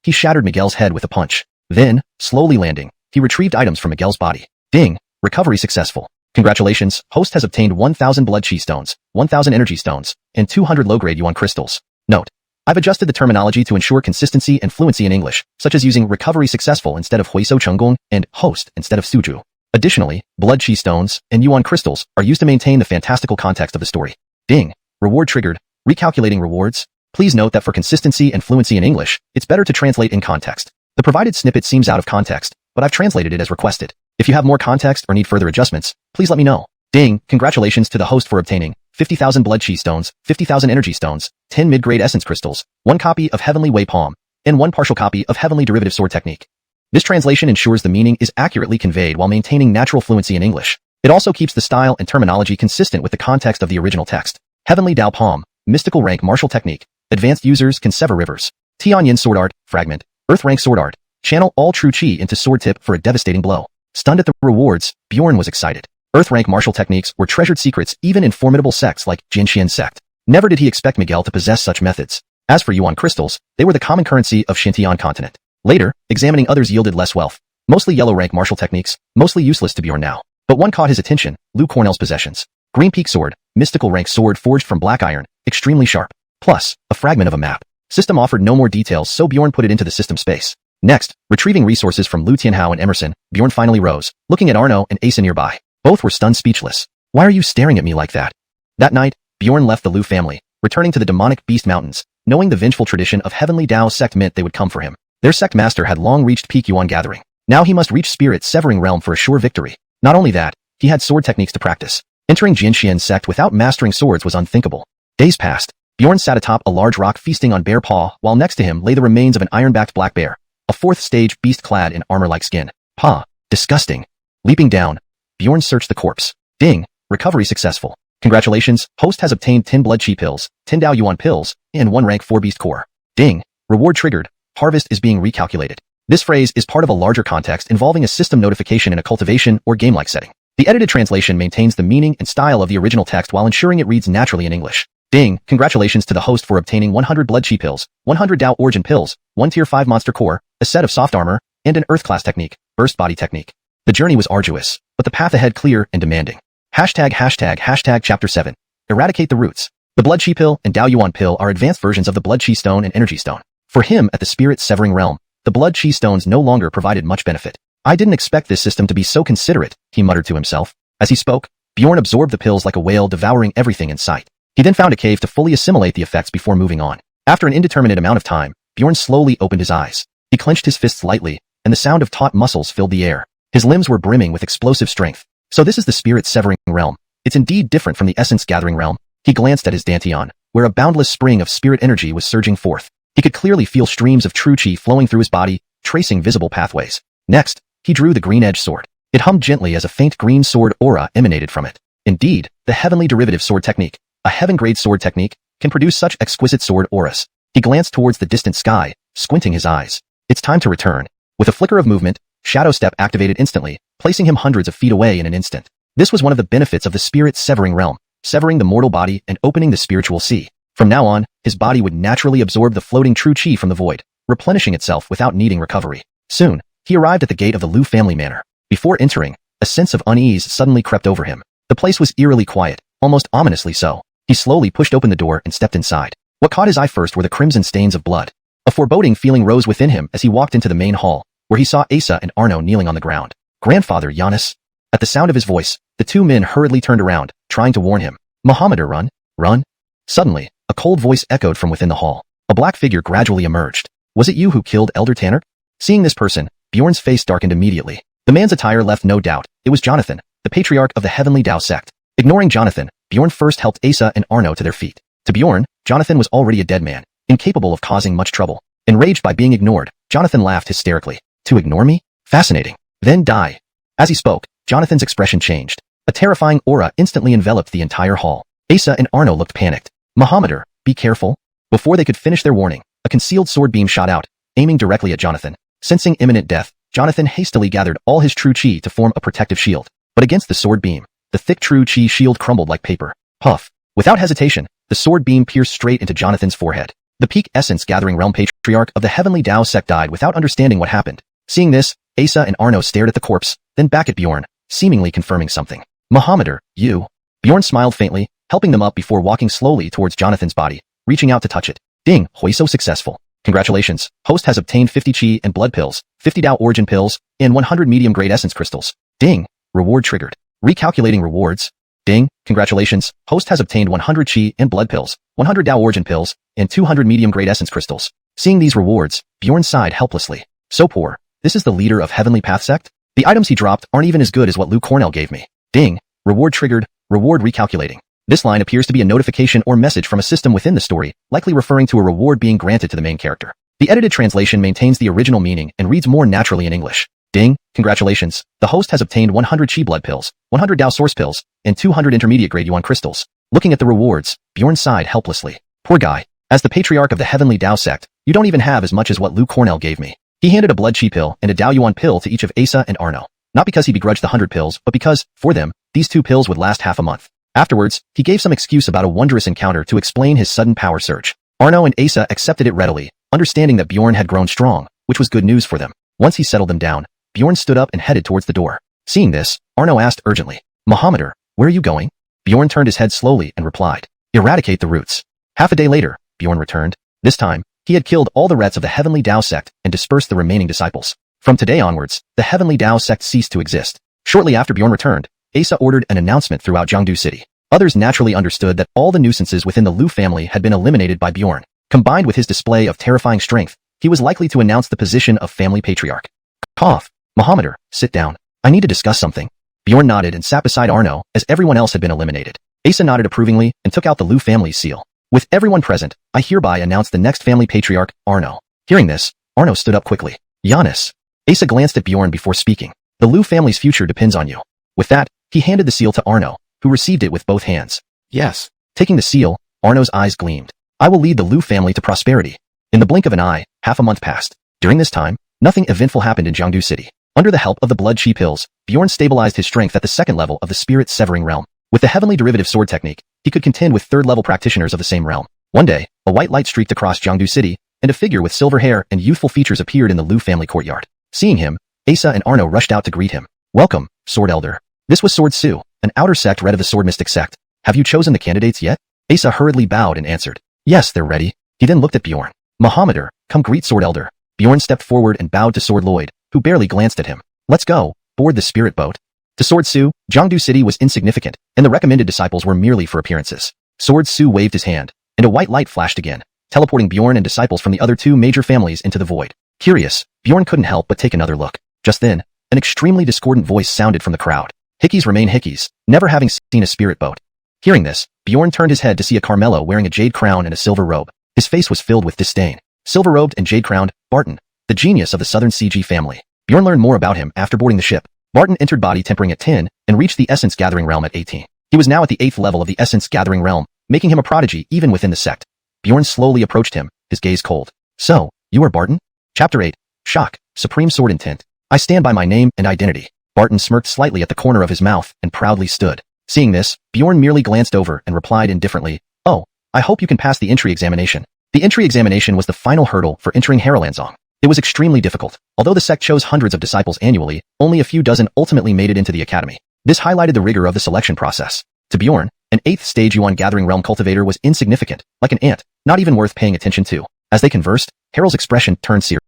he shattered Miguel's head with a punch. Then, slowly landing, he retrieved items from Miguel's body. Ding! Recovery successful. Congratulations, host has obtained 1,000 blood chi stones, 1,000 energy stones, and 200 low-grade yuan crystals. Note: I've adjusted the terminology to ensure consistency and fluency in English, such as using recovery successful instead of huiso chenggong and host instead of suju. Additionally, blood chi stones and yuan crystals are used to maintain the fantastical context of the story. Ding! Reward triggered. Recalculating rewards. Please note that for consistency and fluency in English, it's better to translate in context. The provided snippet seems out of context, but I've translated it as requested. If you have more context or need further adjustments, please let me know. Ding! Congratulations to the host for obtaining 50,000 blood chi stones, 50,000 energy stones, 10 mid-grade essence crystals, 1 copy of Heavenly Way Palm, and 1 partial copy of Heavenly Derivative Sword Technique. This translation ensures the meaning is accurately conveyed while maintaining natural fluency in English. It also keeps the style and terminology consistent with the context of the original text. Heavenly Dao Palm, mystical rank martial technique. Advanced users can sever rivers. Tianyin sword art, fragment, earth rank sword art. Channel all true chi into sword tip for a devastating blow. Stunned at the rewards, Bjorn was excited. Earth rank martial techniques were treasured secrets even in formidable sects like Jinxian sect. Never did he expect Miguel to possess such methods. As for yuan crystals, they were the common currency of Xintian continent. Later, examining others yielded less wealth. Mostly yellow rank martial techniques, mostly useless to Bjorn now. But one caught his attention: Lou Cornell's possessions. Green Peak sword, mystical rank sword forged from black iron, extremely sharp. Plus, a fragment of a map. System offered no more details, so Bjorn put it into the system space. Next, retrieving resources from Lu Tianhao and Emerson, Bjorn finally rose, looking at Arno and Asa nearby. Both were stunned speechless. Why are you staring at me like that? That night, Bjorn left the Lu family, returning to the demonic Beast Mountains, knowing the vengeful tradition of Heavenly Dao sect meant they would come for him. Their sect master had long reached peak yuan gathering. Now he must reach Spirit Severing Realm for a sure victory. Not only that, he had sword techniques to practice. Entering Jinxian sect without mastering swords was unthinkable. Days passed. Bjorn sat atop a large rock feasting on bear paw, while next to him lay the remains of an iron-backed black bear, a fourth-stage beast clad in armor-like skin. Paw. Disgusting. Leaping down, Bjorn searched the corpse. Ding. Recovery successful. Congratulations, host has obtained 10 blood chi pills, 10 Dao Yuan pills, and 1 rank 4 beast core. Ding. Reward triggered. Harvest is being recalculated. This phrase is part of a larger context involving a system notification in a cultivation or game-like setting. The edited translation maintains the meaning and style of the original text while ensuring it reads naturally in English. Ding! Congratulations to the host for obtaining 100 blood chi pills, 100 Dao Origin pills, 1 tier 5 monster core, a set of soft armor, and an earth class technique, burst body technique. The journey was arduous, but the path ahead clear and demanding. Hashtag chapter 7. Eradicate the roots. The blood chi pill and Dao Yuan pill are advanced versions of the blood chi stone and energy stone. For him at the Spirit Severing Realm, the blood chi stones no longer provided much benefit. I didn't expect this system to be so considerate, he muttered to himself. As he spoke, Bjorn absorbed the pills like a whale devouring everything in sight. He then found a cave to fully assimilate the effects before moving on. After an indeterminate amount of time, Bjorn slowly opened his eyes. He clenched his fists lightly, and the sound of taut muscles filled the air. His limbs were brimming with explosive strength. So this is the Spirit Severing Realm. It's indeed different from the Essence Gathering Realm. He glanced at his dantian, where a boundless spring of spirit energy was surging forth. He could clearly feel streams of true chi flowing through his body, tracing visible pathways. Next, he drew the green-edged sword. It hummed gently as a faint green sword aura emanated from it. Indeed, the Heavenly Derivative Sword Technique, a heaven-grade sword technique, can produce such exquisite sword auras. He glanced towards the distant sky, squinting his eyes. It's time to return. With a flicker of movement, Shadow Step activated instantly, placing him hundreds of feet away in an instant. This was one of the benefits of the Spirit Severing Realm, severing the mortal body and opening the spiritual sea. From now on, his body would naturally absorb the floating true chi from the void, replenishing itself without needing recovery. Soon, he arrived at the gate of the Lu family manor. Before entering, a sense of unease suddenly crept over him. The place was eerily quiet, almost ominously so. He slowly pushed open the door and stepped inside. What caught his eye first were the crimson stains of blood. A foreboding feeling rose within him as he walked into the main hall, where he saw Asa and Arno kneeling on the ground. Grandfather Giannis. At the sound of his voice, the two men hurriedly turned around, trying to warn him. Mohammedur, run, run. Suddenly, a cold voice echoed from within the hall. A black figure gradually emerged. Was it you who killed Elder Tanner? Seeing this person, Bjorn's face darkened immediately. The man's attire left no doubt. It was Jonathan, the patriarch of the Heavenly Dao sect. Ignoring Jonathan, Bjorn first helped Asa and Arno to their feet. To Bjorn, Jonathan was already a dead man, incapable of causing much trouble. Enraged by being ignored, Jonathan laughed hysterically. To ignore me? Fascinating. Then die. As he spoke, Jonathan's expression changed. A terrifying aura instantly enveloped the entire hall. Asa and Arno looked panicked. Mohammedur, be careful. Before they could finish their warning, a concealed sword beam shot out, aiming directly at Jonathan. Sensing imminent death, Jonathan hastily gathered all his true chi to form a protective shield. But against the sword beam, the thick true chi shield crumbled like paper. Puff. Without hesitation, the sword beam pierced straight into Jonathan's forehead. The peak essence-gathering realm patriarch of the heavenly Tao sect died without understanding what happened. Seeing this, Asa and Arno stared at the corpse, then back at Bjorn, seemingly confirming something. Mohammedur, you. Bjorn smiled faintly, helping them up before walking slowly towards Jonathan's body, reaching out to touch it. Ding, Hui, so successful. Congratulations, host has obtained 50 chi and blood pills, 50 Tao origin pills, and 100 medium-grade essence crystals. Ding, reward triggered. Recalculating rewards. Ding, congratulations, host has obtained 100 chi and blood pills, 100 Tao origin pills, and 200 medium-grade essence crystals. Seeing these rewards, Bjorn sighed helplessly. So poor. This is the leader of Heavenly Path sect? The items he dropped aren't even as good as what Lou Cornell gave me. Ding, reward triggered, reward recalculating. This line appears to be a notification or message from a system within the story, likely referring to a reward being granted to the main character. The edited translation maintains the original meaning and reads more naturally in English. Ding, congratulations, the host has obtained 100 chi blood pills, 100 Tao source pills, and 200 intermediate grade yuan crystals. Looking at the rewards, Bjorn sighed helplessly. Poor guy. As the patriarch of the Heavenly Tao sect, you don't even have as much as what Lou Cornell gave me. He handed a blood chi pill and a Tao yuan pill to each of Asa and Arno. Not because he begrudged the 100 pills, but because, for them, these 2 pills would last half a month. Afterwards, he gave some excuse about a wondrous encounter to explain his sudden power surge. Arno and Asa accepted it readily, understanding that Bjorn had grown strong, which was good news for them. Once he settled them down, Bjorn stood up and headed towards the door. Seeing this, Arno asked urgently, Mohammedur, where are you going? Bjorn turned his head slowly and replied, eradicate the roots. Half a day later, Bjorn returned. This time, he had killed all the rets of the Heavenly Tao sect and dispersed the remaining disciples. From today onwards, the Heavenly Tao sect ceased to exist. Shortly after Bjorn returned, Asa ordered an announcement throughout Jiangdu City. Others naturally understood that all the nuisances within the Liu family had been eliminated by Bjorn. Combined with his display of terrifying strength, he was likely to announce the position of family patriarch. Cough. Mohammedur, sit down. I need to discuss something. Bjorn nodded and sat beside Arno, as everyone else had been eliminated. Asa nodded approvingly and took out the Liu family's seal. With everyone present, I hereby announce the next family patriarch, Arno. Hearing this, Arno stood up quickly. Giannis. Asa glanced at Bjorn before speaking. The Liu family's future depends on you. With that, he handed the seal to Arno, who received it with both hands. Yes. Taking the seal, Arno's eyes gleamed. I will lead the Liu family to prosperity. In the blink of an eye, half a month passed. During this time, nothing eventful happened in Jiangdu City. Under the help of the blood chi pills, Bjorn stabilized his strength at the second level of the spirit severing realm. With the heavenly derivative sword technique, he could contend with third-level practitioners of the same realm. One day, a white light streaked across Jiangdu City, and a figure with silver hair and youthful features appeared in the Liu family courtyard. Seeing him, Asa and Arno rushed out to greet him. Welcome, Sword Elder. This was Sword Su, an outer sect red of the Sword Mystic sect. Have you chosen the candidates yet? Asa hurriedly bowed and answered. Yes, they're ready. He then looked at Bjorn. Mohammedur, come greet Sword Elder. Bjorn stepped forward and bowed to Sword Lloyd, who barely glanced at him. Let's go, board the spirit boat. To Sword Su, Jiangdu City was insignificant, and the recommended disciples were merely for appearances. Sword Su waved his hand, and a white light flashed again, teleporting Bjorn and disciples from the other 2 major families into the void. Curious, Bjorn couldn't help but take another look. Just then, an extremely discordant voice sounded from the crowd. Hickeys remain hickeys, never having seen a spirit boat. Hearing this, Bjorn turned his head to see a Carmelo wearing a jade crown and a silver robe. His face was filled with disdain. Silver-robed and jade-crowned, Barton, the genius of the Southern CG family. Bjorn learned more about him after boarding the ship. Barton entered body tempering at 10 and reached the Essence Gathering Realm at 18. He was now at the 8th level of the Essence Gathering Realm, making him a prodigy even within the sect. Bjorn slowly approached him, his gaze cold. So, you are Barton? Chapter 8. Shock, Supreme Sword Intent. I stand by my name and identity. Barton smirked slightly at the corner of his mouth and proudly stood. Seeing this, Bjorn merely glanced over and replied indifferently, Oh, I hope you can pass the entry examination. The entry examination was the final hurdle for entering Haralanzong. It was extremely difficult. Although the sect chose hundreds of disciples annually, only a few dozen ultimately made it into the academy. This highlighted the rigor of the selection process. To Bjorn, an 8th stage Yuan Gathering Realm cultivator was insignificant, like an ant, not even worth paying attention to. As they conversed, Harrell's expression turned serious.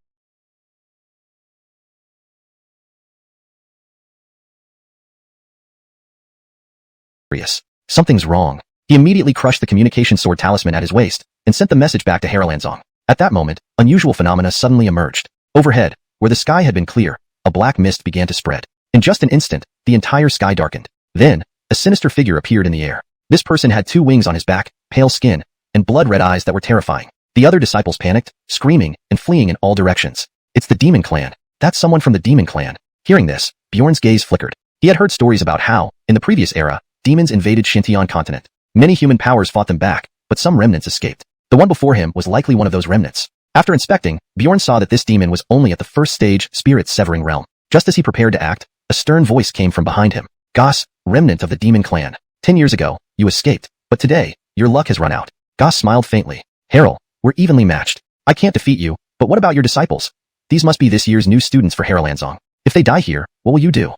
Something's wrong. He immediately crushed the communication sword talisman at his waist and sent the message back to Haralanzong. At that moment, unusual phenomena suddenly emerged. Overhead, where the sky had been clear, a black mist began to spread. In just an instant, the entire sky darkened. Then, a sinister figure appeared in the air. This person had 2 wings on his back, pale skin, and blood-red eyes that were terrifying. The other disciples panicked, screaming, and fleeing in all directions. It's the Demon Clan. That's someone from the Demon Clan. Hearing this, Bjorn's gaze flickered. He had heard stories about how, in the previous era, demons invaded Xintian continent. Many human powers fought them back, but some remnants escaped. The one before him was likely one of those remnants. After inspecting, Bjorn saw that this demon was only at the first stage spirit-severing realm. Just as he prepared to act, a stern voice came from behind him. Goss, remnant of the demon clan. 10 years ago, you escaped, but today, your luck has run out. Goss smiled faintly. Harrell, we're evenly matched. I can't defeat you, but what about your disciples? These must be this year's new students for Harrowlanzong. If they die here, what will you do?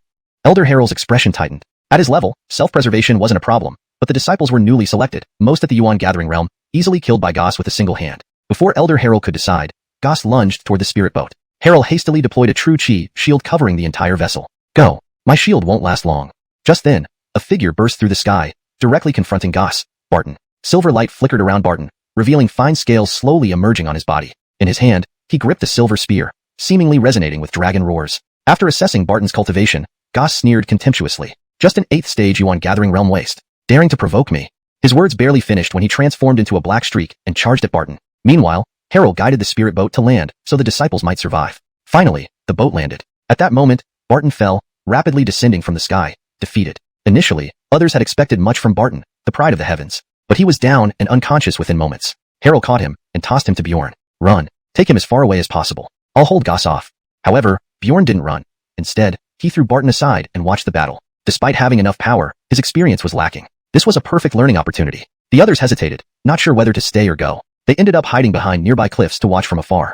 Elder Harrell's expression tightened. At his level, self-preservation wasn't a problem, but the disciples were newly selected, most at the Yuan Gathering Realm, easily killed by Goss with a single hand. Before Elder Harrell could decide, Goss lunged toward the spirit boat. Harrell hastily deployed a true chi shield covering the entire vessel. Go. My shield won't last long. Just then, a figure burst through the sky, directly confronting Goss. Barton. Silver light flickered around Barton, revealing fine scales slowly emerging on his body. In his hand, he gripped a silver spear, seemingly resonating with dragon roars. After assessing Barton's cultivation, Goss sneered contemptuously. Just an 8th stage Yuan Gathering Realm waste. Daring to provoke me. His words barely finished when he transformed into a black streak and charged at Barton. Meanwhile, Harrell guided the spirit boat to land so the disciples might survive. Finally, the boat landed. At that moment, Barton fell, rapidly descending from the sky, defeated. Initially, others had expected much from Barton, the pride of the heavens. But he was down and unconscious within moments. Harrell caught him and tossed him to Bjorn. Run. Take him as far away as possible. I'll hold Goss off. However, Bjorn didn't run. Instead, he threw Barton aside and watched the battle. Despite having enough power, his experience was lacking. This was a perfect learning opportunity. The others hesitated, not sure whether to stay or go. They ended up hiding behind nearby cliffs to watch from afar.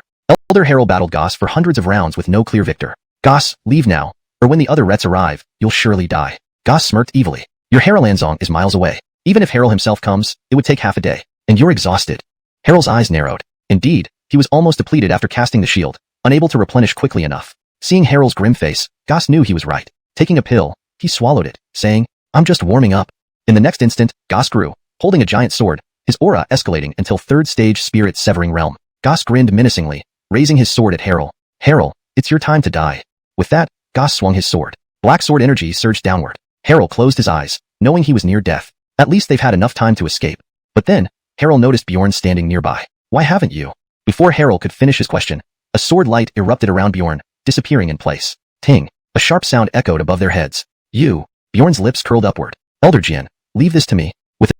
Elder Harrell battled Goss for hundreds of rounds with no clear victor. Goss, leave now, or when the other Rets arrive, you'll surely die. Goss smirked evilly. Your Harrowlanzong is miles away. Even if Harrell himself comes, it would take half a day. And you're exhausted. Harrell's eyes narrowed. Indeed, he was almost depleted after casting the shield, unable to replenish quickly enough. Seeing Harrell's grim face, Goss knew he was right. Taking a pill, he swallowed it, saying, I'm just warming up. In the next instant, Goss grew, holding a giant sword, his aura escalating until 3rd stage spirit-severing realm. Goss grinned menacingly, raising his sword at Harrell. Harrell, it's your time to die. With that, Goss swung his sword. Black sword energy surged downward. Harrell closed his eyes, knowing he was near death. At least they've had enough time to escape. But then, Harrell noticed Bjorn standing nearby. Why haven't you? Before Harrell could finish his question, a sword light erupted around Bjorn, disappearing in place. Ting. A sharp sound echoed above their heads. You. Bjorn's lips curled upward. Elder Jian, leave this to me. With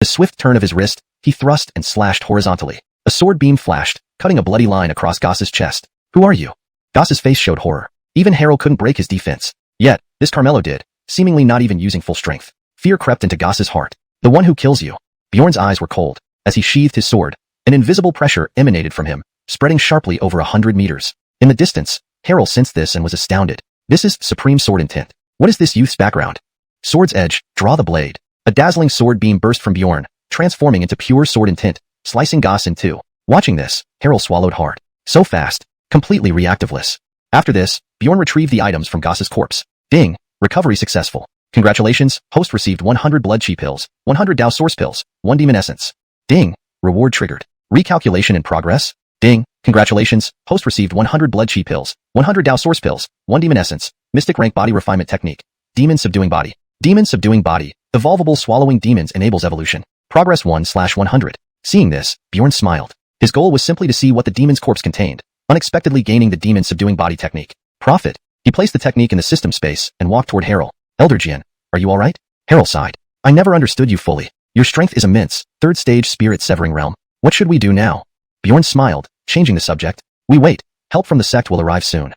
a swift turn of his wrist, he thrust and slashed horizontally. A sword beam flashed, cutting a bloody line across Goss's chest. Who are you? Goss's face showed horror. Even Harrell couldn't break his defense. Yet, this Carmelo did, seemingly not even using full strength. Fear crept into Goss's heart. The one who kills you. Bjorn's eyes were cold. As he sheathed his sword, an invisible pressure emanated from him, spreading sharply over 100 meters. In the distance, Harrell sensed this and was astounded. This is Supreme Sword Intent. What is this youth's background? Sword's edge, draw the blade. A dazzling sword beam burst from Bjorn, transforming into pure sword intent, slicing Goss in two. Watching this, Harrell swallowed hard. So fast, completely reactiveless. After this, Bjorn retrieved the items from Goss's corpse. Ding, recovery successful. Congratulations, host received 100 blood chi pills, 100 Dao source pills, 1 demon essence. Ding, reward triggered. Recalculation in progress. Ding, congratulations, host received 100 blood chi pills, 100 Dao source pills, 1 demon essence. Mystic rank body refinement technique. Demon subduing body. Demon subduing body. Evolvable swallowing demons enables evolution. Progress 1/100. Seeing this, Bjorn smiled. His goal was simply to see what the demon's corpse contained, unexpectedly gaining the demon subduing body technique. Profit. He placed the technique in the system space and walked toward Harrell. Elder Jian, are you alright? Harrell sighed. I never understood you fully. Your strength is immense. 3rd stage spirit severing realm. What should we do now? Bjorn smiled, changing the subject. We wait. Help from the sect will arrive soon.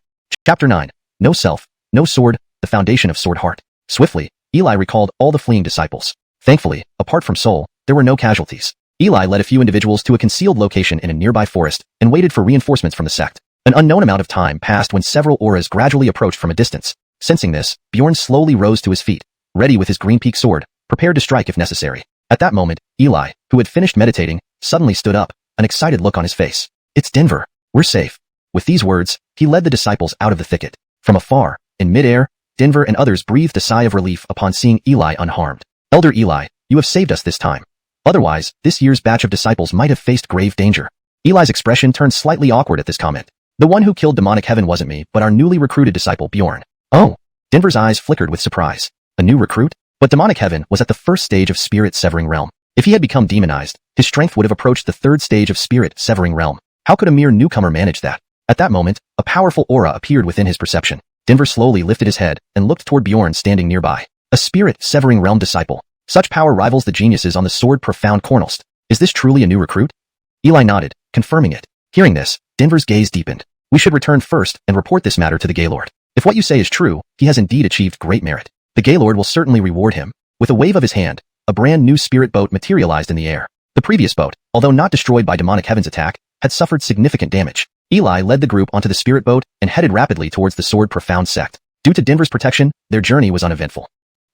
Chapter 9. No self, no sword, the foundation of sword heart. Swiftly, Eli recalled all the fleeing disciples. Thankfully, apart from Soul, there were no casualties. Eli led a few individuals to a concealed location in a nearby forest and waited for reinforcements from the sect. An unknown amount of time passed when several auras gradually approached from a distance. Sensing this, Bjorn slowly rose to his feet, ready with his green peak sword, prepared to strike if necessary. At that moment, Eli, who had finished meditating, suddenly stood up, an excited look on his face. It's Denver. We're safe. With these words, he led the disciples out of the thicket. From afar, in midair, Denver and others breathed a sigh of relief upon seeing Eli unharmed. Elder Eli, you have saved us this time. Otherwise, this year's batch of disciples might have faced grave danger. Eli's expression turned slightly awkward at this comment. The one who killed demonic heaven wasn't me, but our newly recruited disciple Bjorn. Oh. Denver's eyes flickered with surprise. A new recruit? But demonic heaven was at the 1st stage of spirit severing realm. If he had become demonized, his strength would have approached the 3rd stage of spirit severing realm. How could a mere newcomer manage that? At that moment, a powerful aura appeared within his perception. Denver slowly lifted his head and looked toward Bjorn standing nearby. A spirit-severing realm disciple. Such power rivals the geniuses on the sword profound Cornelst. Is this truly a new recruit? Eli nodded, confirming it. Hearing this, Denver's gaze deepened. We should return first and report this matter to the Gaylord. If what you say is true, he has indeed achieved great merit. The Gaylord will certainly reward him. With a wave of his hand, a brand new spirit boat materialized in the air. The previous boat, although not destroyed by demonic heaven's attack, had suffered significant damage. Eli led the group onto the spirit boat and headed rapidly towards the sword profound sect. Due to Denver's protection, their journey was uneventful.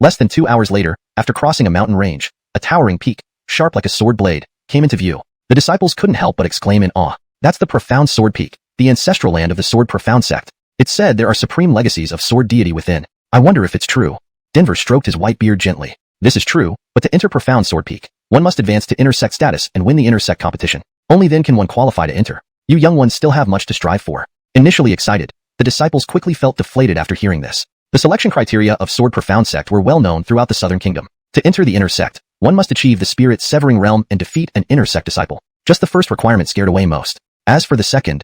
Less than 2 hours later, after crossing a mountain range, a towering peak, sharp like a sword blade, came into view. The disciples couldn't help but exclaim in awe. That's the profound sword peak, the ancestral land of the sword profound sect. It's said there are supreme legacies of sword deity within. I wonder if it's true. Denver stroked his white beard gently. This is true, but to enter profound sword peak, one must advance to intersect status and win the intersect competition. Only then can one qualify to enter. You young ones still have much to strive for. Initially excited, the disciples quickly felt deflated after hearing this. The selection criteria of sword profound sect were well known throughout the southern kingdom. To enter the intersect, one must achieve the spirit-severing realm and defeat an intersect disciple. Just the first requirement scared away most. As for the second,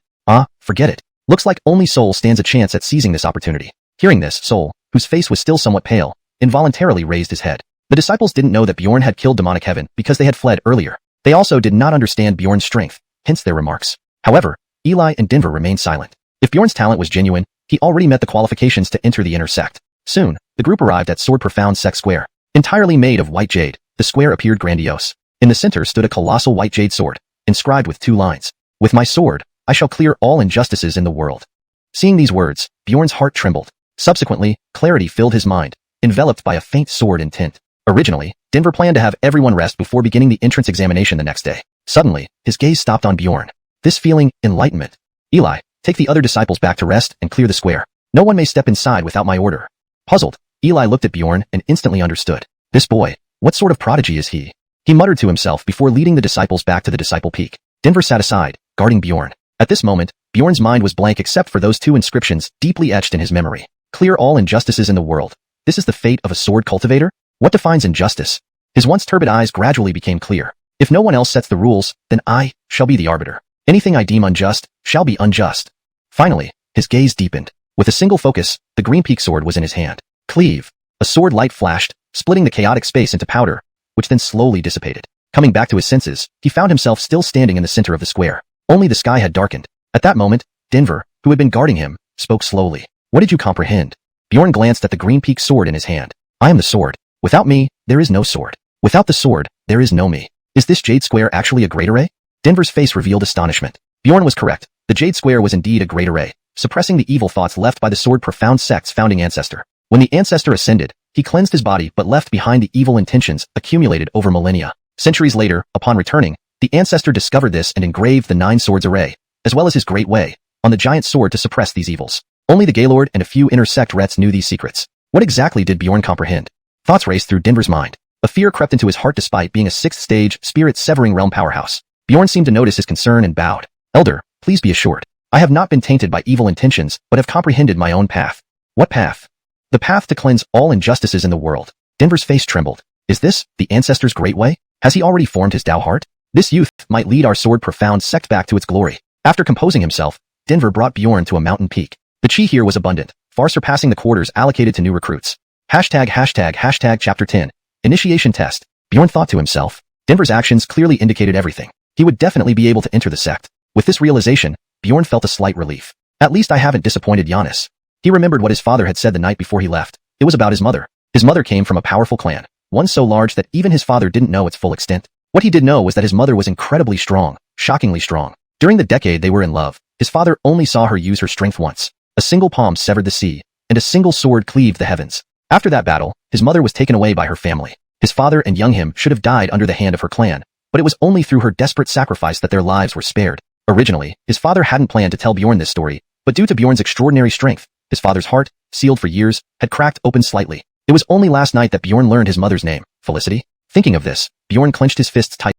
forget it. Looks like only Soul stands a chance at seizing this opportunity. Hearing this, Soul, whose face was still somewhat pale, involuntarily raised his head. The disciples didn't know that Bjorn had killed demonic heaven because they had fled earlier. They also did not understand Bjorn's strength, hence their remarks. However, Eli and Denver remained silent. If Bjorn's talent was genuine, he already met the qualifications to enter the intersect. Soon, the group arrived at Sword Profound Sect Square. Entirely made of white jade, the square appeared grandiose. In the center stood a colossal white jade sword, inscribed with 2 lines. With my sword, I shall clear all injustices in the world. Seeing these words, Bjorn's heart trembled. Subsequently, clarity filled his mind, enveloped by a faint sword in tint. Originally, Denver planned to have everyone rest before beginning the entrance examination the next day. Suddenly, his gaze stopped on Bjorn. This feeling, enlightenment. Eli, take the other disciples back to rest and clear the square. No one may step inside without my order. Puzzled, Eli looked at Bjorn and instantly understood. This boy, what sort of prodigy is he? He muttered to himself before leading the disciples back to the disciple peak. Denver sat aside, guarding Bjorn. At this moment, Bjorn's mind was blank except for those 2 inscriptions deeply etched in his memory. Clear all injustices in the world. This is the fate of a sword cultivator? What defines injustice? His once turbid eyes gradually became clear. If no one else sets the rules, then I shall be the arbiter. Anything I deem unjust shall be unjust. Finally, his gaze deepened. With a single focus, the green peak sword was in his hand. Cleave. A sword light flashed, splitting the chaotic space into powder, which then slowly dissipated. Coming back to his senses, he found himself still standing in the center of the square. Only the sky had darkened. At that moment, Denver, who had been guarding him, spoke slowly. What did you comprehend? Bjorn glanced at the green peak sword in his hand. I am the sword. Without me, there is no sword. Without the sword, there is no me. Is this jade square actually a great array? Denver's face revealed astonishment. Bjorn was correct. The jade square was indeed a great array, suppressing the evil thoughts left by the sword profound sect's founding ancestor. When the ancestor ascended, he cleansed his body but left behind the evil intentions accumulated over millennia. Centuries later, upon returning, the ancestor discovered this and engraved the 9 swords array, as well as his great way, on the giant sword to suppress these evils. Only the Gaylord and a few intersect rets knew these secrets. What exactly did Bjorn comprehend? Thoughts raced through Denver's mind. A fear crept into his heart despite being a 6th stage, spirit-severing realm powerhouse. Bjorn seemed to notice his concern and bowed. Elder, please be assured. I have not been tainted by evil intentions, but have comprehended my own path. What path? The path to cleanse all injustices in the world. Denver's face trembled. Is this the ancestor's great way? Has he already formed his Tao heart? This youth might lead our sword profound sect back to its glory. After composing himself, Denver brought Bjorn to a mountain peak. The chi here was abundant, far surpassing the quarters allocated to new recruits. ####Chapter 10. Initiation Test. Bjorn thought to himself. Denver's actions clearly indicated everything. He would definitely be able to enter the sect. With this realization, Bjorn felt a slight relief. At least I haven't disappointed Giannis. He remembered what his father had said the night before he left. It was about his mother. His mother came from a powerful clan, one so large that even his father didn't know its full extent. What he did know was that his mother was incredibly strong, shockingly strong. During the decade they were in love, his father only saw her use her strength once. A single palm severed the sea, and a single sword cleaved the heavens. After that battle, his mother was taken away by her family. His father and young him should have died under the hand of her clan, but it was only through her desperate sacrifice that their lives were spared. Originally, his father hadn't planned to tell Bjorn this story, but due to Bjorn's extraordinary strength, his father's heart, sealed for years, had cracked open slightly. It was only last night that Bjorn learned his mother's name, Felicity. Thinking of this, Bjorn clenched his fists tightly.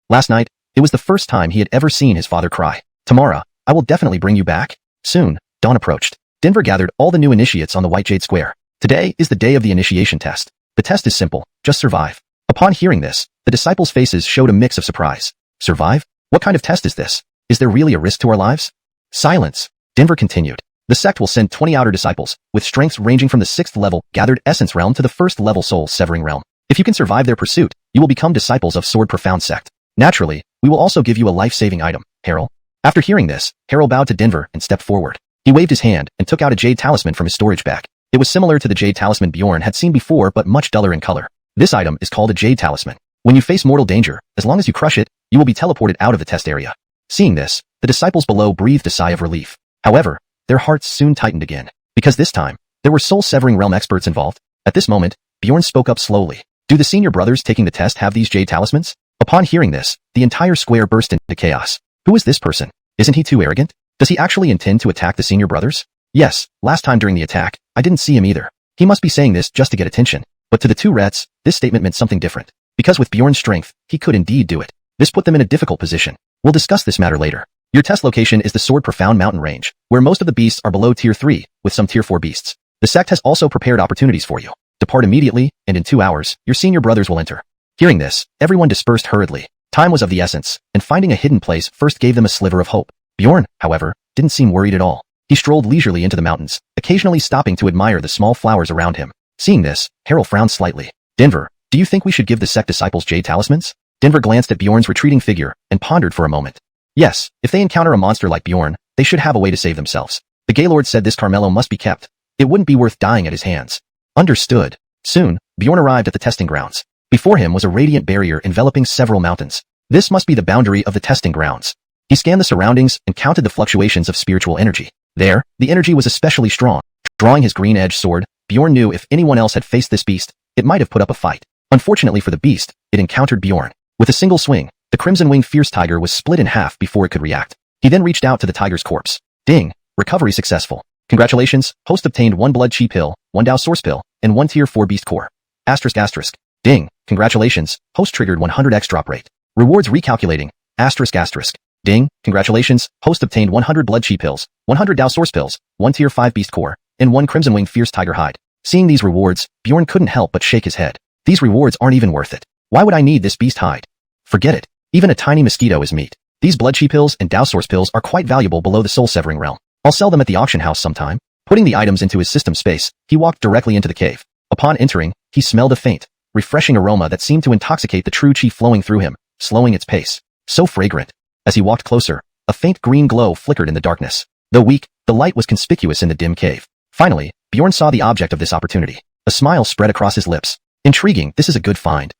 Last night, it was the first time he had ever seen his father cry. Tomorrow, I will definitely bring you back. Soon, dawn approached. Denver gathered all the new initiates on the White Jade Square. Today is the day of the initiation test. The test is simple, just survive. Upon hearing this, the disciples' faces showed a mix of surprise. Survive? What kind of test is this? Is there really a risk to our lives? Silence. Denver continued. The sect will send 20 outer disciples, with strengths ranging from the 6th level gathered essence realm to the 1st level soul severing realm. If you can survive their pursuit, you will become disciples of Sword Profound sect. Naturally, we will also give you a life-saving item, Harrell. After hearing this, Harrell bowed to Denver and stepped forward. He waved his hand and took out a jade talisman from his storage bag. It was similar to the jade talisman Bjorn had seen before but much duller in color. This item is called a jade talisman. When you face mortal danger, as long as you crush it, you will be teleported out of the test area. Seeing this, the disciples below breathed a sigh of relief. However, their hearts soon tightened again, because this time, there were soul-severing realm experts involved. At this moment, Bjorn spoke up slowly. Do the senior brothers taking the test have these jade talismans? Upon hearing this, the entire square burst into chaos. Who is this person? Isn't he too arrogant? Does he actually intend to attack the senior brothers? Yes, last time during the attack, I didn't see him either. He must be saying this just to get attention. But to the two rats, this statement meant something different. Because with Bjorn's strength, he could indeed do it. This put them in a difficult position. We'll discuss this matter later. Your test location is the Sword Profound mountain range, where most of the beasts are below tier 3, with some tier 4 beasts. The sect has also prepared opportunities for you. Depart immediately, and in 2 hours, your senior brothers will enter. Hearing this, everyone dispersed hurriedly. Time was of the essence, and finding a hidden place first gave them a sliver of hope. Bjorn, however, didn't seem worried at all. He strolled leisurely into the mountains, occasionally stopping to admire the small flowers around him. Seeing this, Harrell frowned slightly. Denver, do you think we should give the sect disciples jade talismans? Denver glanced at Bjorn's retreating figure and pondered for a moment. Yes, if they encounter a monster like Bjorn, they should have a way to save themselves. The Gaylord said this Carmelo must be kept. It wouldn't be worth dying at his hands. Understood. Soon, Bjorn arrived at the testing grounds. Before him was a radiant barrier enveloping several mountains. This must be the boundary of the testing grounds. He scanned the surroundings and counted the fluctuations of spiritual energy. There, the energy was especially strong. Drawing his green-edged sword, Bjorn knew if anyone else had faced this beast, it might have put up a fight. Unfortunately for the beast, it encountered Bjorn. With a single swing, the crimson-winged fierce tiger was split in half before it could react. He then reached out to the tiger's corpse. Ding! Recovery successful. Congratulations, host obtained 1 blood chi pill, 1 Dao source pill, and 1 tier 4 beast core. Asterisk asterisk. Ding! Congratulations, host triggered 100x drop rate. Rewards recalculating. Asterisk asterisk. Ding! Congratulations, host obtained 100 blood chi pills, 100 Dao source pills, 1 tier 5 beast core, and 1 crimson-winged fierce tiger hide. Seeing these rewards, Bjorn couldn't help but shake his head. These rewards aren't even worth it. Why would I need this beast hide? Forget it. Even a tiny mosquito is meat. These blood chi pills and Dao source pills are quite valuable below the soul severing realm. I'll sell them at the auction house sometime. Putting the items into his system space, he walked directly into the cave. Upon entering, he smelled a faint, refreshing aroma that seemed to intoxicate the true chi flowing through him, slowing its pace. So fragrant. As he walked closer, a faint green glow flickered in the darkness. Though weak, the light was conspicuous in the dim cave. Finally, Bjorn saw the object of this opportunity. A smile spread across his lips. Intriguing, this is a good find.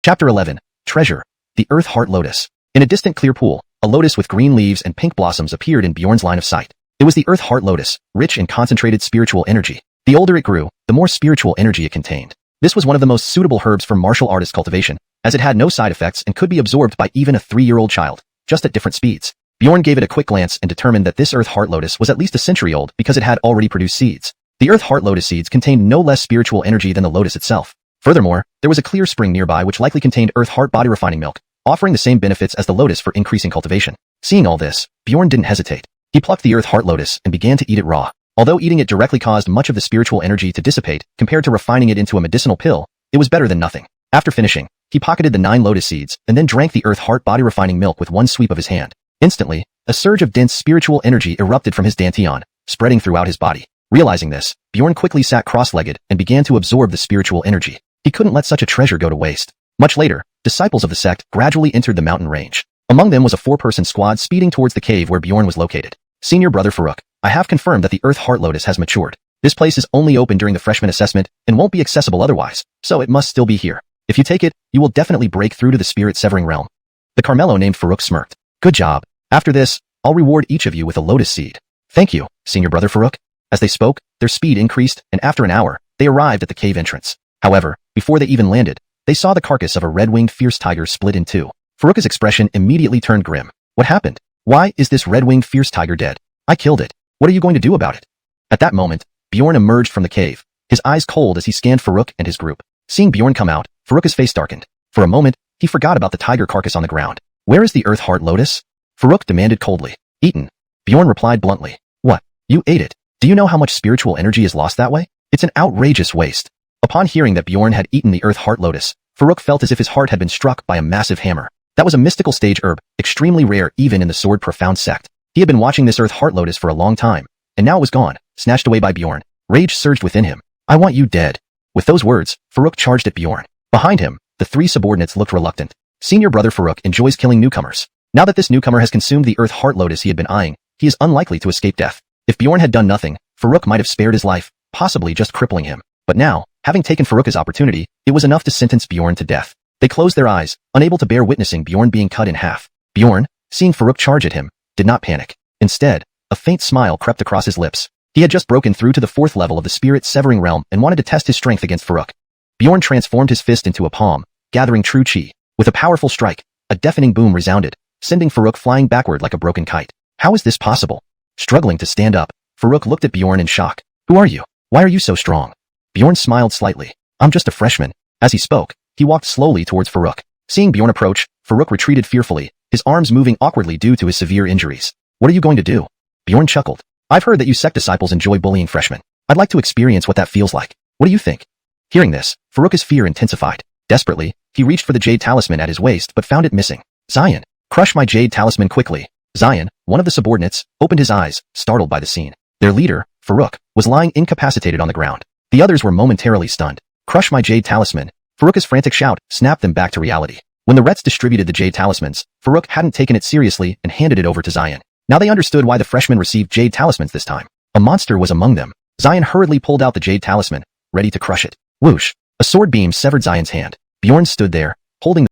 Chapter 11. Treasure. The Earth Heart Lotus. In a distant clear pool, a lotus with green leaves and pink blossoms appeared in Bjorn's line of sight. It was the Earth Heart Lotus, rich in concentrated spiritual energy. The older it grew, the more spiritual energy it contained. This was one of the most suitable herbs for martial artist cultivation, as it had no side effects and could be absorbed by even a 3-year-old child, just at different speeds. Bjorn gave it a quick glance and determined that this Earth Heart Lotus was at least a century old because it had already produced seeds. The Earth Heart Lotus seeds contained no less spiritual energy than the lotus itself. Furthermore, there was a clear spring nearby which likely contained Earth Heart Body refining milk, offering the same benefits as the lotus for increasing cultivation. Seeing all this, Bjorn didn't hesitate. He plucked the Earth Heart Lotus and began to eat it raw. Although eating it directly caused much of the spiritual energy to dissipate, compared to refining it into a medicinal pill, it was better than nothing. After finishing, he pocketed the 9 lotus seeds and then drank the Earth Heart Body refining milk with one sweep of his hand. Instantly, a surge of dense spiritual energy erupted from his dantian, spreading throughout his body. Realizing this, Bjorn quickly sat cross-legged and began to absorb the spiritual energy. He couldn't let such a treasure go to waste. Much later, disciples of the sect gradually entered the mountain range. Among them was a 4-person squad speeding towards the cave where Bjorn was located. Senior Brother Farouk, I have confirmed that the Earth Heart Lotus has matured. This place is only open during the freshman assessment and won't be accessible otherwise, so it must still be here. If you take it, you will definitely break through to the spirit severing realm. The Carmelo named Farouk smirked. Good job. After this, I'll reward each of you with a lotus seed. Thank you, Senior Brother Farouk. As they spoke, their speed increased, and after an hour, they arrived at the cave entrance. However, before they even landed, they saw the carcass of a red-winged fierce tiger split in two. Farouk's expression immediately turned grim. What happened? Why is this red-winged fierce tiger dead? I killed it. What are you going to do about it? At that moment, Bjorn emerged from the cave, his eyes cold as he scanned Farouk and his group. Seeing Bjorn come out, Farouk's face darkened. For a moment, he forgot about the tiger carcass on the ground. Where is the Earth Heart Lotus? Farouk demanded coldly. Eaten. Bjorn replied bluntly. What? You ate it? Do you know how much spiritual energy is lost that way? It's an outrageous waste. Upon hearing that Bjorn had eaten the Earth Heart Lotus, Farouk felt as if his heart had been struck by a massive hammer. That was a mystical stage herb, extremely rare even in the Sword Profound sect. He had been watching this Earth Heart Lotus for a long time, and now it was gone, snatched away by Bjorn. Rage surged within him. I want you dead. With those words, Farouk charged at Bjorn. Behind him, the three subordinates looked reluctant. Senior brother Farouk enjoys killing newcomers. Now that this newcomer has consumed the earth heart lotus he had been eyeing, he is unlikely to escape death. If Bjorn had done nothing, Farouk might have spared his life, possibly just crippling him. But now, having taken Farouk's opportunity, it was enough to sentence Bjorn to death. They closed their eyes, unable to bear witnessing Bjorn being cut in half. Bjorn, seeing Farouk charge at him, did not panic. Instead, a faint smile crept across his lips. He had just broken through to the 4th level of the spirit-severing realm and wanted to test his strength against Farouk. Bjorn transformed his fist into a palm, gathering true chi. With a powerful strike, a deafening boom resounded, sending Farouk flying backward like a broken kite. How is this possible? Struggling to stand up, Farouk looked at Bjorn in shock. Who are you? Why are you so strong? Bjorn smiled slightly. I'm just a freshman. As he spoke, he walked slowly towards Farouk. Seeing Bjorn approach, Farouk retreated fearfully, his arms moving awkwardly due to his severe injuries. What are you going to do? Bjorn chuckled. I've heard that you sect disciples enjoy bullying freshmen. I'd like to experience what that feels like. What do you think? Hearing this, Farouk's fear intensified. Desperately, he reached for the jade talisman at his waist but found it missing. Zion, crush my jade talisman quickly. Zion, one of the subordinates, opened his eyes, startled by the scene. Their leader, Farouk, was lying incapacitated on the ground. The others were momentarily stunned. Crush my jade talisman. Farouk's frantic shout snapped them back to reality. When the Rets distributed the jade talismans, Farouk hadn't taken it seriously and handed it over to Zion. Now they understood why the freshmen received jade talismans this time. A monster was among them. Zion hurriedly pulled out the jade talisman, ready to crush it. Whoosh! A sword beam severed Zion's hand. Bjorn stood there, holding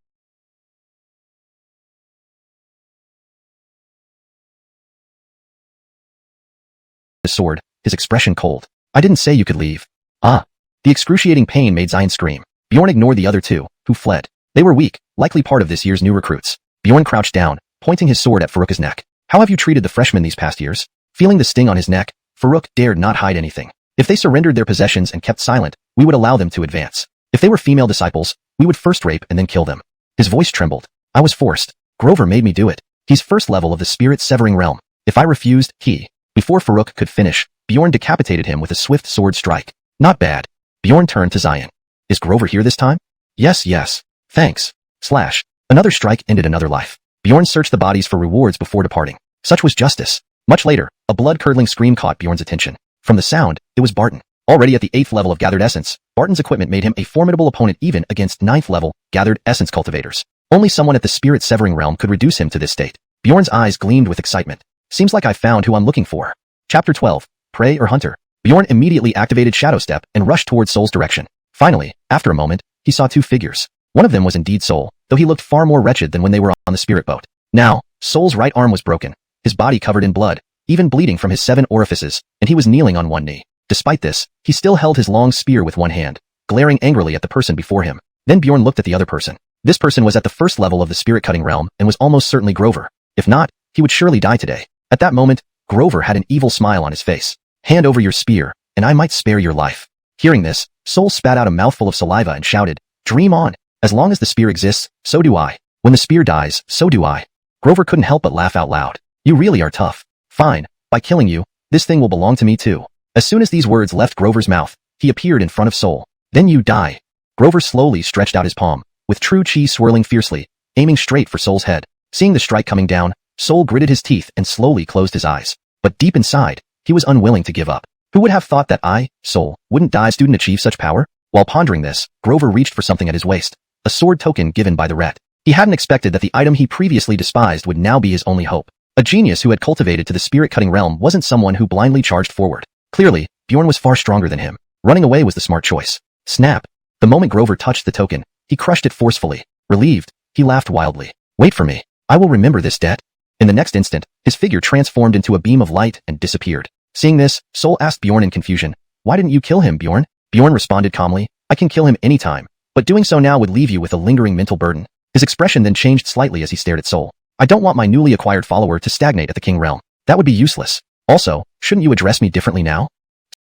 the sword, his expression cold. I didn't say you could leave. Ah! The excruciating pain made Zion scream. Bjorn ignored the other two, who fled. They were weak, likely part of this year's new recruits. Bjorn crouched down, pointing his sword at Farouk's neck. How have you treated the freshmen these past years? Feeling the sting on his neck, Farouk dared not hide anything. If they surrendered their possessions and kept silent, we would allow them to advance. If they were female disciples, we would first rape and then kill them. His voice trembled. I was forced. Grover made me do it. He's 1st level of the spirit-severing realm. If I refused, Before Farouk could finish, Bjorn decapitated him with a swift sword strike. Not bad. Bjorn turned to Zion. Is Grover here this time? Yes. Thanks. Slash. Another strike ended another life. Bjorn searched the bodies for rewards before departing. Such was justice. Much later, a blood-curdling scream caught Bjorn's attention. From the sound, it was Barton. Already at the 8th level of Gathered Essence, Barton's equipment made him a formidable opponent even against 9th level Gathered Essence cultivators. Only someone at the spirit-severing realm could reduce him to this state. Bjorn's eyes gleamed with excitement. Seems like I found who I'm looking for. Chapter 12. Prey or Hunter. Bjorn immediately activated Shadow Step and rushed towards Soul's direction. Finally, after a moment, he saw 2 figures. One of them was indeed Soul, though he looked far more wretched than when they were on the spirit boat. Now, Soul's right arm was broken, his body covered in blood, even bleeding from his 7 orifices, and he was kneeling on one knee. Despite this, he still held his long spear with one hand, glaring angrily at the person before him. Then Bjorn looked at the other person. This person was at the 1st level of the spirit-cutting realm and was almost certainly Grover. If not, he would surely die today. At that moment, Grover had an evil smile on his face. Hand over your spear, and I might spare your life. Hearing this, Soul spat out a mouthful of saliva and shouted, Dream on. As long as the spear exists, so do I. When the spear dies, so do I. Grover couldn't help but laugh out loud. You really are tough. Fine. By killing you, this thing will belong to me too. As soon as these words left Grover's mouth, he appeared in front of Soul. Then you die. Grover slowly stretched out his palm, with true chi swirling fiercely, aiming straight for Soul's head. Seeing the strike coming down, Soul gritted his teeth and slowly closed his eyes. But deep inside, he was unwilling to give up. Who would have thought that I, Soul, wouldn't die student achieve such power? While pondering this, Grover reached for something at his waist. A sword token given by the Ret. He hadn't expected that the item he previously despised would now be his only hope. A genius who had cultivated to the spirit-cutting realm wasn't someone who blindly charged forward. Clearly, Bjorn was far stronger than him. Running away was the smart choice. Snap. The moment Grover touched the token, he crushed it forcefully. Relieved, he laughed wildly. Wait for me. I will remember this debt. In the next instant, his figure transformed into a beam of light and disappeared. Seeing this, Soul asked Bjorn in confusion, Why didn't you kill him, Bjorn? Bjorn responded calmly, I can kill him anytime, but doing so now would leave you with a lingering mental burden. His expression then changed slightly as he stared at Soul. I don't want my newly acquired follower to stagnate at the King Realm. That would be useless. Also, shouldn't you address me differently now?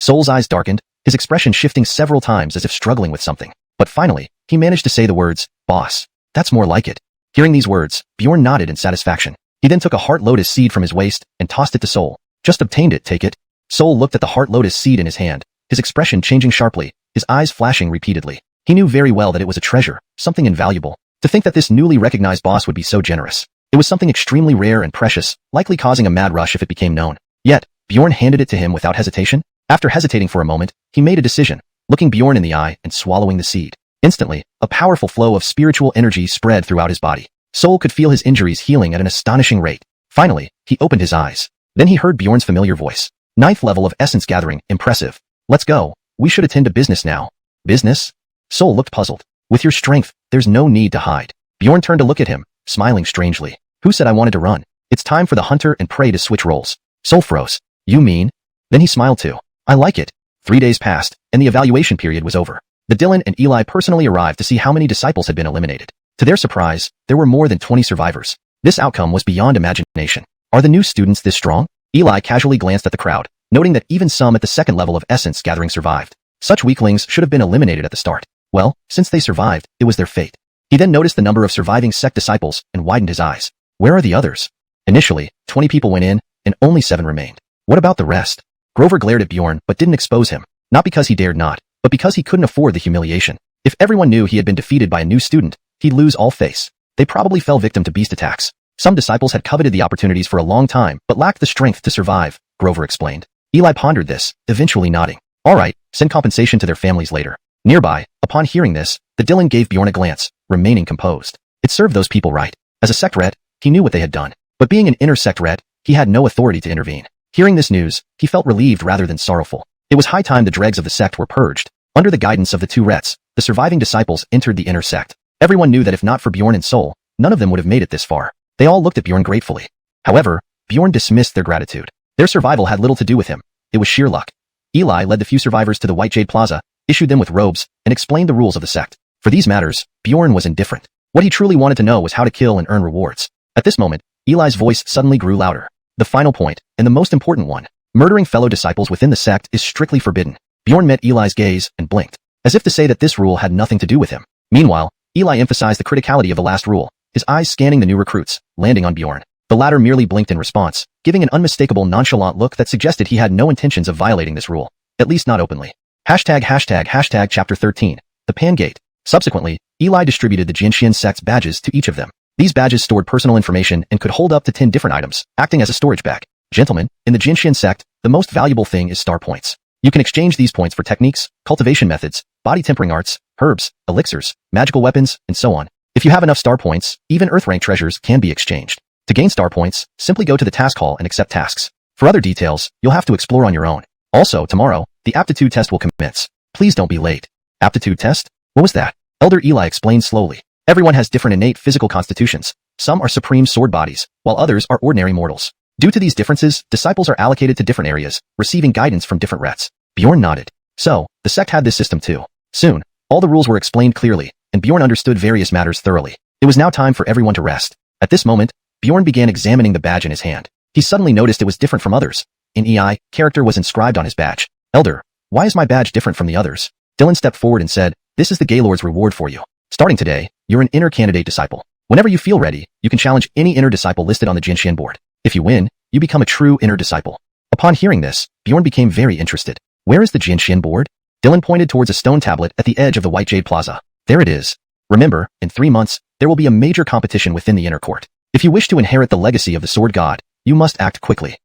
Soul's eyes darkened, his expression shifting several times as if struggling with something. But finally, he managed to say the words, Boss. That's more like it. Hearing these words, Bjorn nodded in satisfaction. He then took a heart lotus seed from his waist and tossed it to Soul. Just obtained it, take it. Soul looked at the heart lotus seed in his hand, his expression changing sharply, his eyes flashing repeatedly. He knew very well that it was a treasure, something invaluable. To think that this newly recognized boss would be so generous. It was something extremely rare and precious, likely causing a mad rush if it became known. Yet, Bjorn handed it to him without hesitation. After hesitating for a moment, he made a decision, looking Bjorn in the eye and swallowing the seed. Instantly, a powerful flow of spiritual energy spread throughout his body. Soul could feel his injuries healing at an astonishing rate. Finally, he opened his eyes. Then he heard Bjorn's familiar voice. 9th level of essence gathering, impressive. Let's go. We should attend to business now. Business? Soul looked puzzled. With your strength, there's no need to hide. Bjorn turned to look at him, smiling strangely. Who said I wanted to run? It's time for the hunter and prey to switch roles. Soul froze. You mean? Then he smiled too. I like it. 3 days passed, and the evaluation period was over. The Dylan and Eli personally arrived to see how many disciples had been eliminated. To their surprise, there were more than 20 survivors. This outcome was beyond imagination. Are the new students this strong? Eli casually glanced at the crowd, noting that even some at the 2nd level of essence gathering survived. Such weaklings should have been eliminated at the start. Well, since they survived, it was their fate. He then noticed the number of surviving sect disciples and widened his eyes. Where are the others? Initially, 20 people went in, and only 7 remained. What about the rest? Grover glared at Bjorn but didn't expose him. Not because he dared not, but because he couldn't afford the humiliation. If everyone knew he had been defeated by a new student, he'd lose all face. They probably fell victim to beast attacks. Some disciples had coveted the opportunities for a long time but lacked the strength to survive, Grover explained. Eli pondered this, eventually nodding. All right, send compensation to their families later. Nearby, upon hearing this, the Dylan gave Bjorn a glance, remaining composed. It served those people right. As a sect ret, he knew what they had done. But being an inner sect ret, he had no authority to intervene. Hearing this news, he felt relieved rather than sorrowful. It was high time the dregs of the sect were purged. Under the guidance of the 2 rets, the surviving disciples entered the inner sect. Everyone knew that if not for Bjorn and Soul, none of them would have made it this far. They all looked at Bjorn gratefully. However, Bjorn dismissed their gratitude. Their survival had little to do with him. It was sheer luck. Eli led the few survivors to the White Jade Plaza, issued them with robes, and explained the rules of the sect. For these matters, Bjorn was indifferent. What he truly wanted to know was how to kill and earn rewards. At this moment, Eli's voice suddenly grew louder. The final point, and the most important one, murdering fellow disciples within the sect is strictly forbidden. Bjorn met Eli's gaze and blinked, as if to say that this rule had nothing to do with him. Meanwhile, Eli emphasized the criticality of the last rule, his eyes scanning the new recruits, landing on Bjorn. The latter merely blinked in response, giving an unmistakable nonchalant look that suggested he had no intentions of violating this rule, at least not openly. ####Chapter 13, The Pan Gate. Subsequently, Eli distributed the Jinshin sect's badges to each of them. These badges stored personal information and could hold up to 10 different items, acting as a storage bag. Gentlemen, in the Jinshin sect, the most valuable thing is star points. You can exchange these points for techniques, cultivation methods, body tempering arts, herbs, elixirs, magical weapons, and so on. If you have enough star points, even Earth-rank treasures can be exchanged. To gain star points, simply go to the task hall and accept tasks. For other details, you'll have to explore on your own. Also, tomorrow, the aptitude test will commence. Please don't be late. Aptitude test? What was that? Elder Eli explained slowly. Everyone has different innate physical constitutions. Some are supreme sword bodies, while others are ordinary mortals. Due to these differences, disciples are allocated to different areas, receiving guidance from different rets. Bjorn nodded. So, the sect had this system too. Soon, all the rules were explained clearly, and Bjorn understood various matters thoroughly. It was now time for everyone to rest. At this moment, Bjorn began examining the badge in his hand. He suddenly noticed it was different from others. In EI, character was inscribed on his badge. Elder, why is my badge different from the others? Dylan stepped forward and said, this is the Gaylord's reward for you. Starting today, you're an inner candidate disciple. Whenever you feel ready, you can challenge any inner disciple listed on the Jinshin board. If you win, you become a true inner disciple. Upon hearing this, Bjorn became very interested. Where is the Jinshin board? Dylan pointed towards a stone tablet at the edge of the White Jade Plaza. There it is. Remember, in 3 months, there will be a major competition within the inner court. If you wish to inherit the legacy of the sword god, you must act quickly.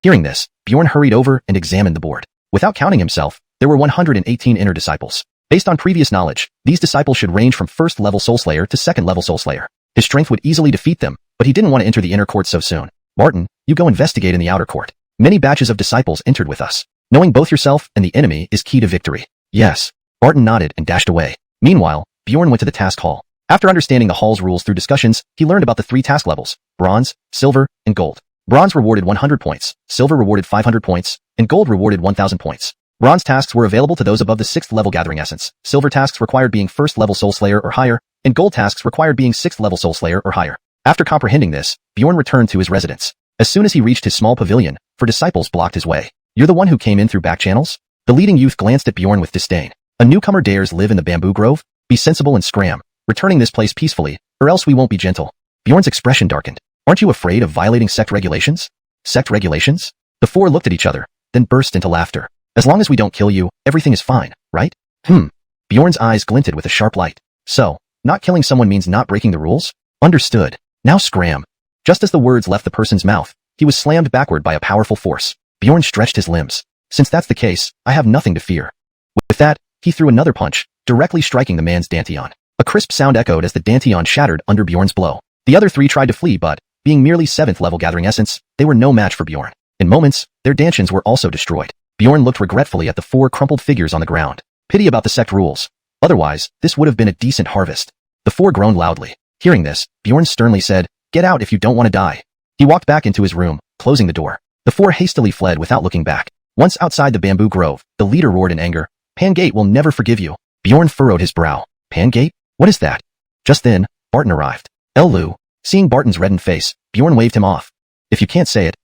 Hearing this, Bjorn hurried over and examined the board. Without counting himself, there were 118 inner disciples. Based on previous knowledge, these disciples should range from 1st level Soul Slayer to 2nd level Soul Slayer. His strength would easily defeat them, but he didn't want to enter the inner court so soon. Martin, you go investigate in the outer court. Many batches of disciples entered with us. Knowing both yourself and the enemy is key to victory. Yes. Martin nodded and dashed away. Meanwhile, Bjorn went to the task hall. After understanding the hall's rules through discussions, he learned about the 3 task levels: bronze, silver, and gold. Bronze rewarded 100 points, silver rewarded 500 points, and gold rewarded 1000 points. Bronze tasks were available to those above the 6th level gathering essence. Silver tasks required being 1st level Soul Slayer or higher, and gold tasks required being 6th level Soul Slayer or higher. After comprehending this, Bjorn returned to his residence. As soon as he reached his small pavilion, 4 disciples blocked his way. You're the one who came in through back channels? The leading youth glanced at Bjorn with disdain. A newcomer dares live in the bamboo grove? Be sensible and scram, returning this place peacefully, or else we won't be gentle. Bjorn's expression darkened. Aren't you afraid of violating sect regulations? Sect regulations? The 4 looked at each other, then burst into laughter. As long as we don't kill you, everything is fine, right? Bjorn's eyes glinted with a sharp light. So, not killing someone means not breaking the rules? Understood. Now scram. Just as the words left the person's mouth, he was slammed backward by a powerful force. Bjorn stretched his limbs. Since that's the case, I have nothing to fear. With that, he threw another punch, directly striking the man's dantian. A crisp sound echoed as the dantian shattered under Bjorn's blow. The other three tried to flee but, being merely 7th level gathering essence, they were no match for Bjorn. In moments, their dantians were also destroyed. Bjorn looked regretfully at the 4 crumpled figures on the ground. Pity about the sect rules. Otherwise, this would have been a decent harvest. The 4 groaned loudly. Hearing this, Bjorn sternly said, "Get out if you don't want to die." He walked back into his room, closing the door. The 4 hastily fled without looking back. Once outside the bamboo grove, the leader roared in anger, "Pangate will never forgive you." Bjorn furrowed his brow. Pangate? What is that? Just then, Barton arrived. Elu. Seeing Barton's reddened face, Bjorn waved him off. "If you can't say it,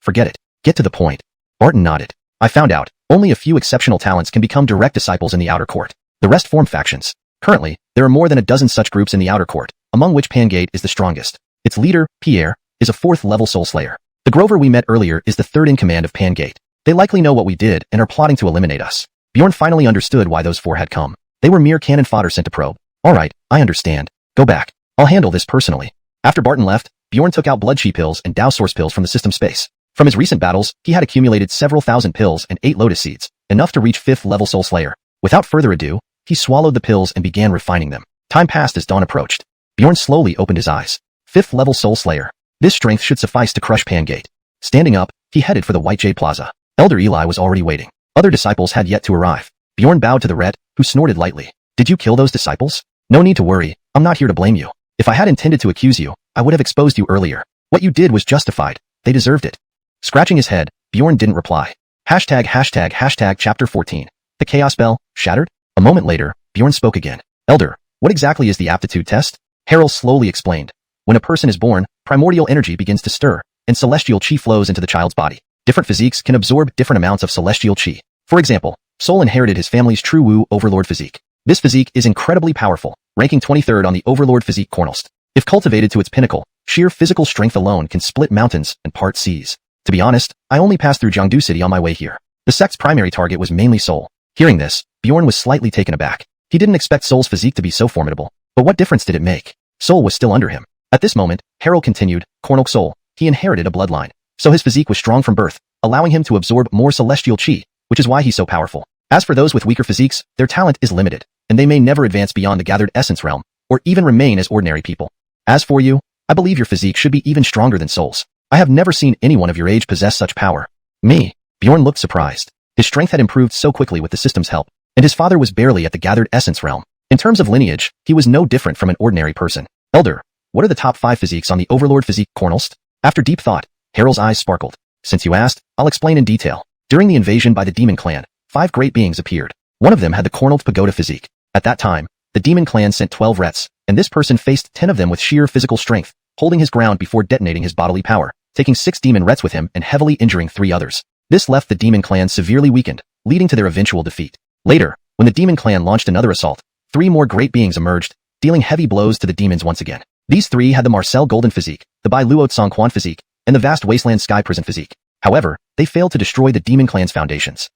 forget it. Get to the point." Barton nodded. "I found out. Only a few exceptional talents can become direct disciples in the outer court. The rest form factions. Currently, there are more than a dozen such groups in the outer court, among which Pangate is the strongest. Its leader, Pierre, is a 4th level soul slayer. The Grover we met earlier is the 3rd in command of Pangate. They likely know what we did and are plotting to eliminate us." Bjorn finally understood why those 4 had come. They were mere cannon fodder sent to probe. "Alright, I understand. Go back. I'll handle this personally." After Barton left, Bjorn took out blood chi pills and Dao source pills from the system space. From his recent battles, he had accumulated several thousand pills and 8 lotus seeds, enough to reach 5th level soul slayer. Without further ado, he swallowed the pills and began refining them. Time passed as dawn approached. Bjorn slowly opened his eyes. 5th level soul slayer. This strength should suffice to crush Pangate. Standing up, he headed for the White Jade Plaza. Elder Eli was already waiting. Other disciples had yet to arrive. Bjorn bowed to the Ret, who snorted lightly. "Did you kill those disciples?" "No need to worry. I'm not here to blame you. If I had intended to accuse you, I would have exposed you earlier. What you did was justified. They deserved it." Scratching his head, Bjorn didn't reply. Chapter 14. The Chaos Bell, shattered? A moment later, Bjorn spoke again. "Elder, what exactly is the aptitude test?" Harold slowly explained. "When a person is born, primordial energy begins to stir, and celestial chi flows into the child's body. Different physiques can absorb different amounts of celestial chi. For example, Sol inherited his family's true Wu Overlord physique. This physique is incredibly powerful, ranking 23rd on the Overlord physique cornlist. If cultivated to its pinnacle, sheer physical strength alone can split mountains and part seas. To be honest, I only passed through Jiangdu City on my way here. The sect's primary target was mainly Sol." Hearing this, Bjorn was slightly taken aback. He didn't expect Sol's physique to be so formidable. But what difference did it make? Sol was still under him. At this moment, Harold continued, "Cornel Sol, he inherited a bloodline. So his physique was strong from birth, allowing him to absorb more celestial chi, which is why he's so powerful. As for those with weaker physiques, their talent is limited, and they may never advance beyond the gathered essence realm, or even remain as ordinary people. As for you, I believe your physique should be even stronger than Sol's. I have never seen anyone of your age possess such power." "Me?" Bjorn looked surprised. His strength had improved so quickly with the system's help, and his father was barely at the gathered essence realm. In terms of lineage, he was no different from an ordinary person. "Elder, what are the top 5 physiques on the Overlord physique cornlist?" After deep thought, Harold's eyes sparkled. "Since you asked, I'll explain in detail. During the invasion by the Demon Clan, 5 great beings appeared. One of them had the Corneld Pagoda physique. At that time, the Demon Clan sent 12 Rets, and this person faced 10 of them with sheer physical strength, holding his ground before detonating his bodily power, taking 6 Demon Rets with him and heavily injuring 3 others. This left the Demon Clan severely weakened, leading to their eventual defeat. Later, when the Demon Clan launched another assault, 3 more great beings emerged, dealing heavy blows to the demons once again. These 3 had the Marcel Golden physique, the Bai Luo Xuanhuan physique, and the Vast Wasteland Sky Prison physique. However, they failed to destroy the Demon Clan's foundations.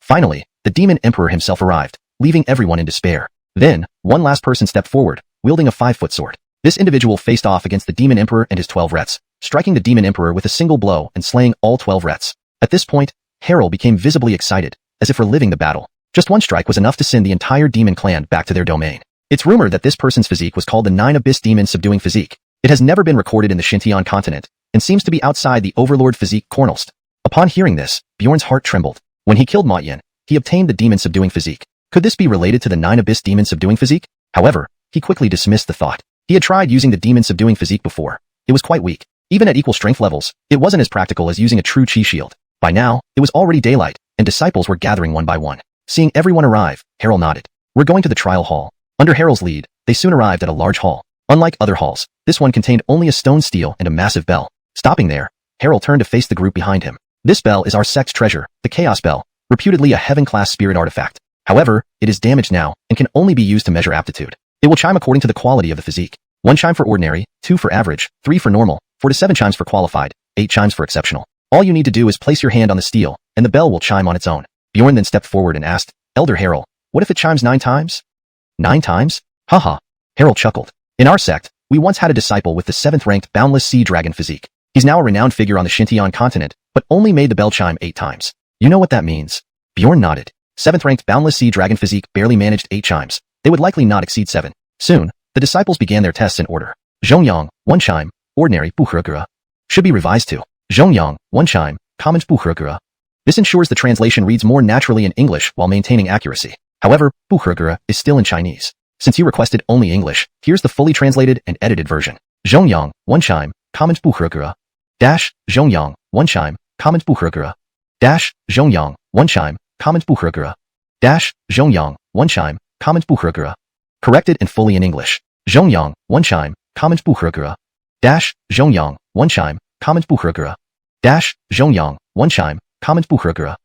Finally, the Demon Emperor himself arrived, leaving everyone in despair. Then, one last person stepped forward, wielding a 5-foot sword. This individual faced off against the Demon Emperor and his 12 Rets, striking the Demon Emperor with a single blow and slaying all 12 Rets. At this point, Harold became visibly excited, as if reliving the battle. Just one strike was enough to send the entire Demon Clan back to their domain. It's rumored that this person's physique was called the 9 Abyss Demon Subduing Physique. It has never been recorded in the Xintian continent, and seems to be outside the Overlord physique cornlist. Upon hearing this, Bjorn's heart trembled. When he killed Ma Yin, he obtained the Demon Subduing Physique. Could this be related to the 9 Abyss Demon Subduing Physique? However, he quickly dismissed the thought. He had tried using the Demon Subduing Physique before. It was quite weak. Even at equal strength levels, it wasn't as practical as using a true chi shield. By now, it was already daylight, and disciples were gathering one by one. Seeing everyone arrive, Harold nodded. "We're going to the trial hall." Under Harold's lead, they soon arrived at a large hall. Unlike other halls, this one contained only a stone stele and a massive bell. Stopping there, Harold turned to face the group behind him. "This bell is our sect's treasure, the Chaos Bell, reputedly a heaven-class spirit artifact. However, it is damaged now and can only be used to measure aptitude. It will chime according to the quality of the physique. 1 chime for ordinary, 2 for average, 3 for normal, 4 to 7 chimes for qualified, 8 chimes for exceptional. All you need to do is place your hand on the stele, and the bell will chime on its own." Bjorn then stepped forward and asked, "Elder Harold, what if it chimes 9 times? 9 times? Haha." Harold chuckled. "In our sect, we once had a disciple with the 7th ranked Boundless Sea Dragon physique. He's now a renowned figure on the Xintian continent, but only made the bell chime 8 times. You know what that means? Bjorn nodded. 7th-ranked Boundless Sea Dragon Physique barely managed 8 chimes. They would likely not exceed 7. Soon, the disciples began their tests in order. Xuanhuan, 1 chime, ordinary, 不合格. Should be revised to Xuanhuan, 1 chime, common, 不合格. This ensures the translation reads more naturally in English while maintaining accuracy. However, 不合格 is still in Chinese. Since you requested only English, here's the fully translated and edited version. Xuanhuan, 1 chime, common, 不合格. Xuanhuan, 1 chime, common, 不合格. Xuanhuan, 1 chime, common, 不合格. Xuanhuan, 1 chime, common, 不合格. Corrected and fully in English. Xuanhuan, 1 chime, common, 不合格. Xuanhuan, 1 chime, common, 不合格. Xuanhuan, 1 chime, common, 不合格.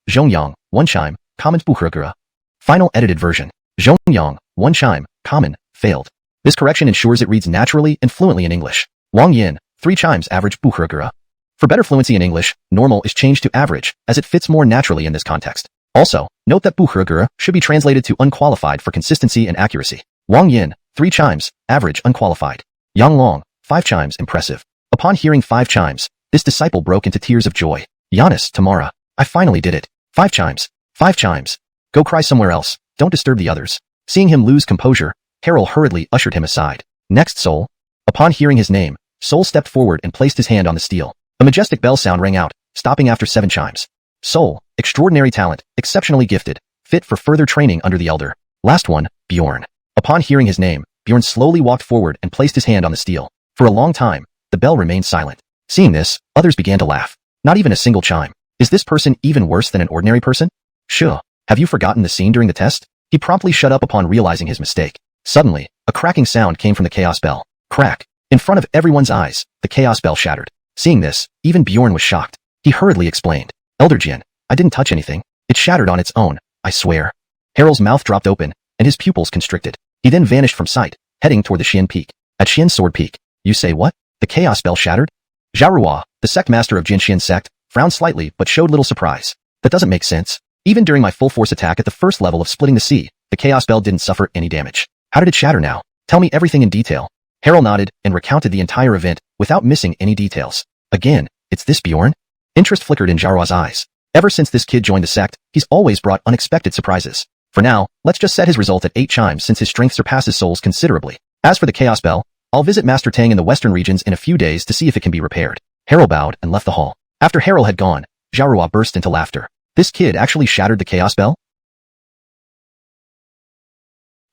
Xuanhuan, 1 chime, common, 不合格. Final edited version. Xuanhuan, 1 chime, common, failed. This correction ensures it reads naturally and fluently in English. Wang Yin, 3 chimes average, 不合格. For better fluency in English, normal is changed to average, as it fits more naturally in this context. Also, note that 不合格 should be translated to unqualified for consistency and accuracy. Wang Yin, 3 chimes, average, unqualified. Yang Long, 5 chimes, impressive. Upon hearing 5 chimes, this disciple broke into tears of joy. Giannis, Tamara, I finally did it. 5 chimes. 5 chimes. Go cry somewhere else. Don't disturb the others. Seeing him lose composure, Harold hurriedly ushered him aside. Next, Sol. Upon hearing his name, Sol stepped forward and placed his hand on the steel. A majestic bell sound rang out, stopping after 7 chimes. Sol, extraordinary talent, exceptionally gifted, fit for further training under the elder. Last one, Bjorn. Upon hearing his name, Bjorn slowly walked forward and placed his hand on the steel. For a long time, the bell remained silent. Seeing this, others began to laugh. Not even a single chime. Is this person even worse than an ordinary person? Sure. Have you forgotten the scene during the test? He promptly shut up upon realizing his mistake. Suddenly, a cracking sound came from the chaos bell. Crack. In front of everyone's eyes, the chaos bell shattered. Seeing this, even Bjorn was shocked. He hurriedly explained. Elder Jin, I didn't touch anything. It shattered on its own, I swear. Harold's mouth dropped open, and his pupils constricted. He then vanished from sight, heading toward the Xian Peak. At Xian Sword Peak, you say what? The chaos bell shattered? Zhaoruo, the sect master of Jin Xian sect, frowned slightly but showed little surprise. That doesn't make sense. Even during my full force attack at the first level of splitting the sea, the chaos bell didn't suffer any damage. How did it shatter now? Tell me everything in detail. Harold nodded and recounted the entire event without missing any details. Again, it's this Bjorn? Interest flickered in Zhaoruo's eyes. Ever since this kid joined the sect, he's always brought unexpected surprises. For now, let's just set his result at 8 chimes since his strength surpasses Sol's considerably. As for the chaos bell, I'll visit Master Tang in the western regions in a few days to see if it can be repaired. Harold bowed and left the hall. After Harold had gone, Zhaoruo burst into laughter. This kid actually shattered the chaos bell?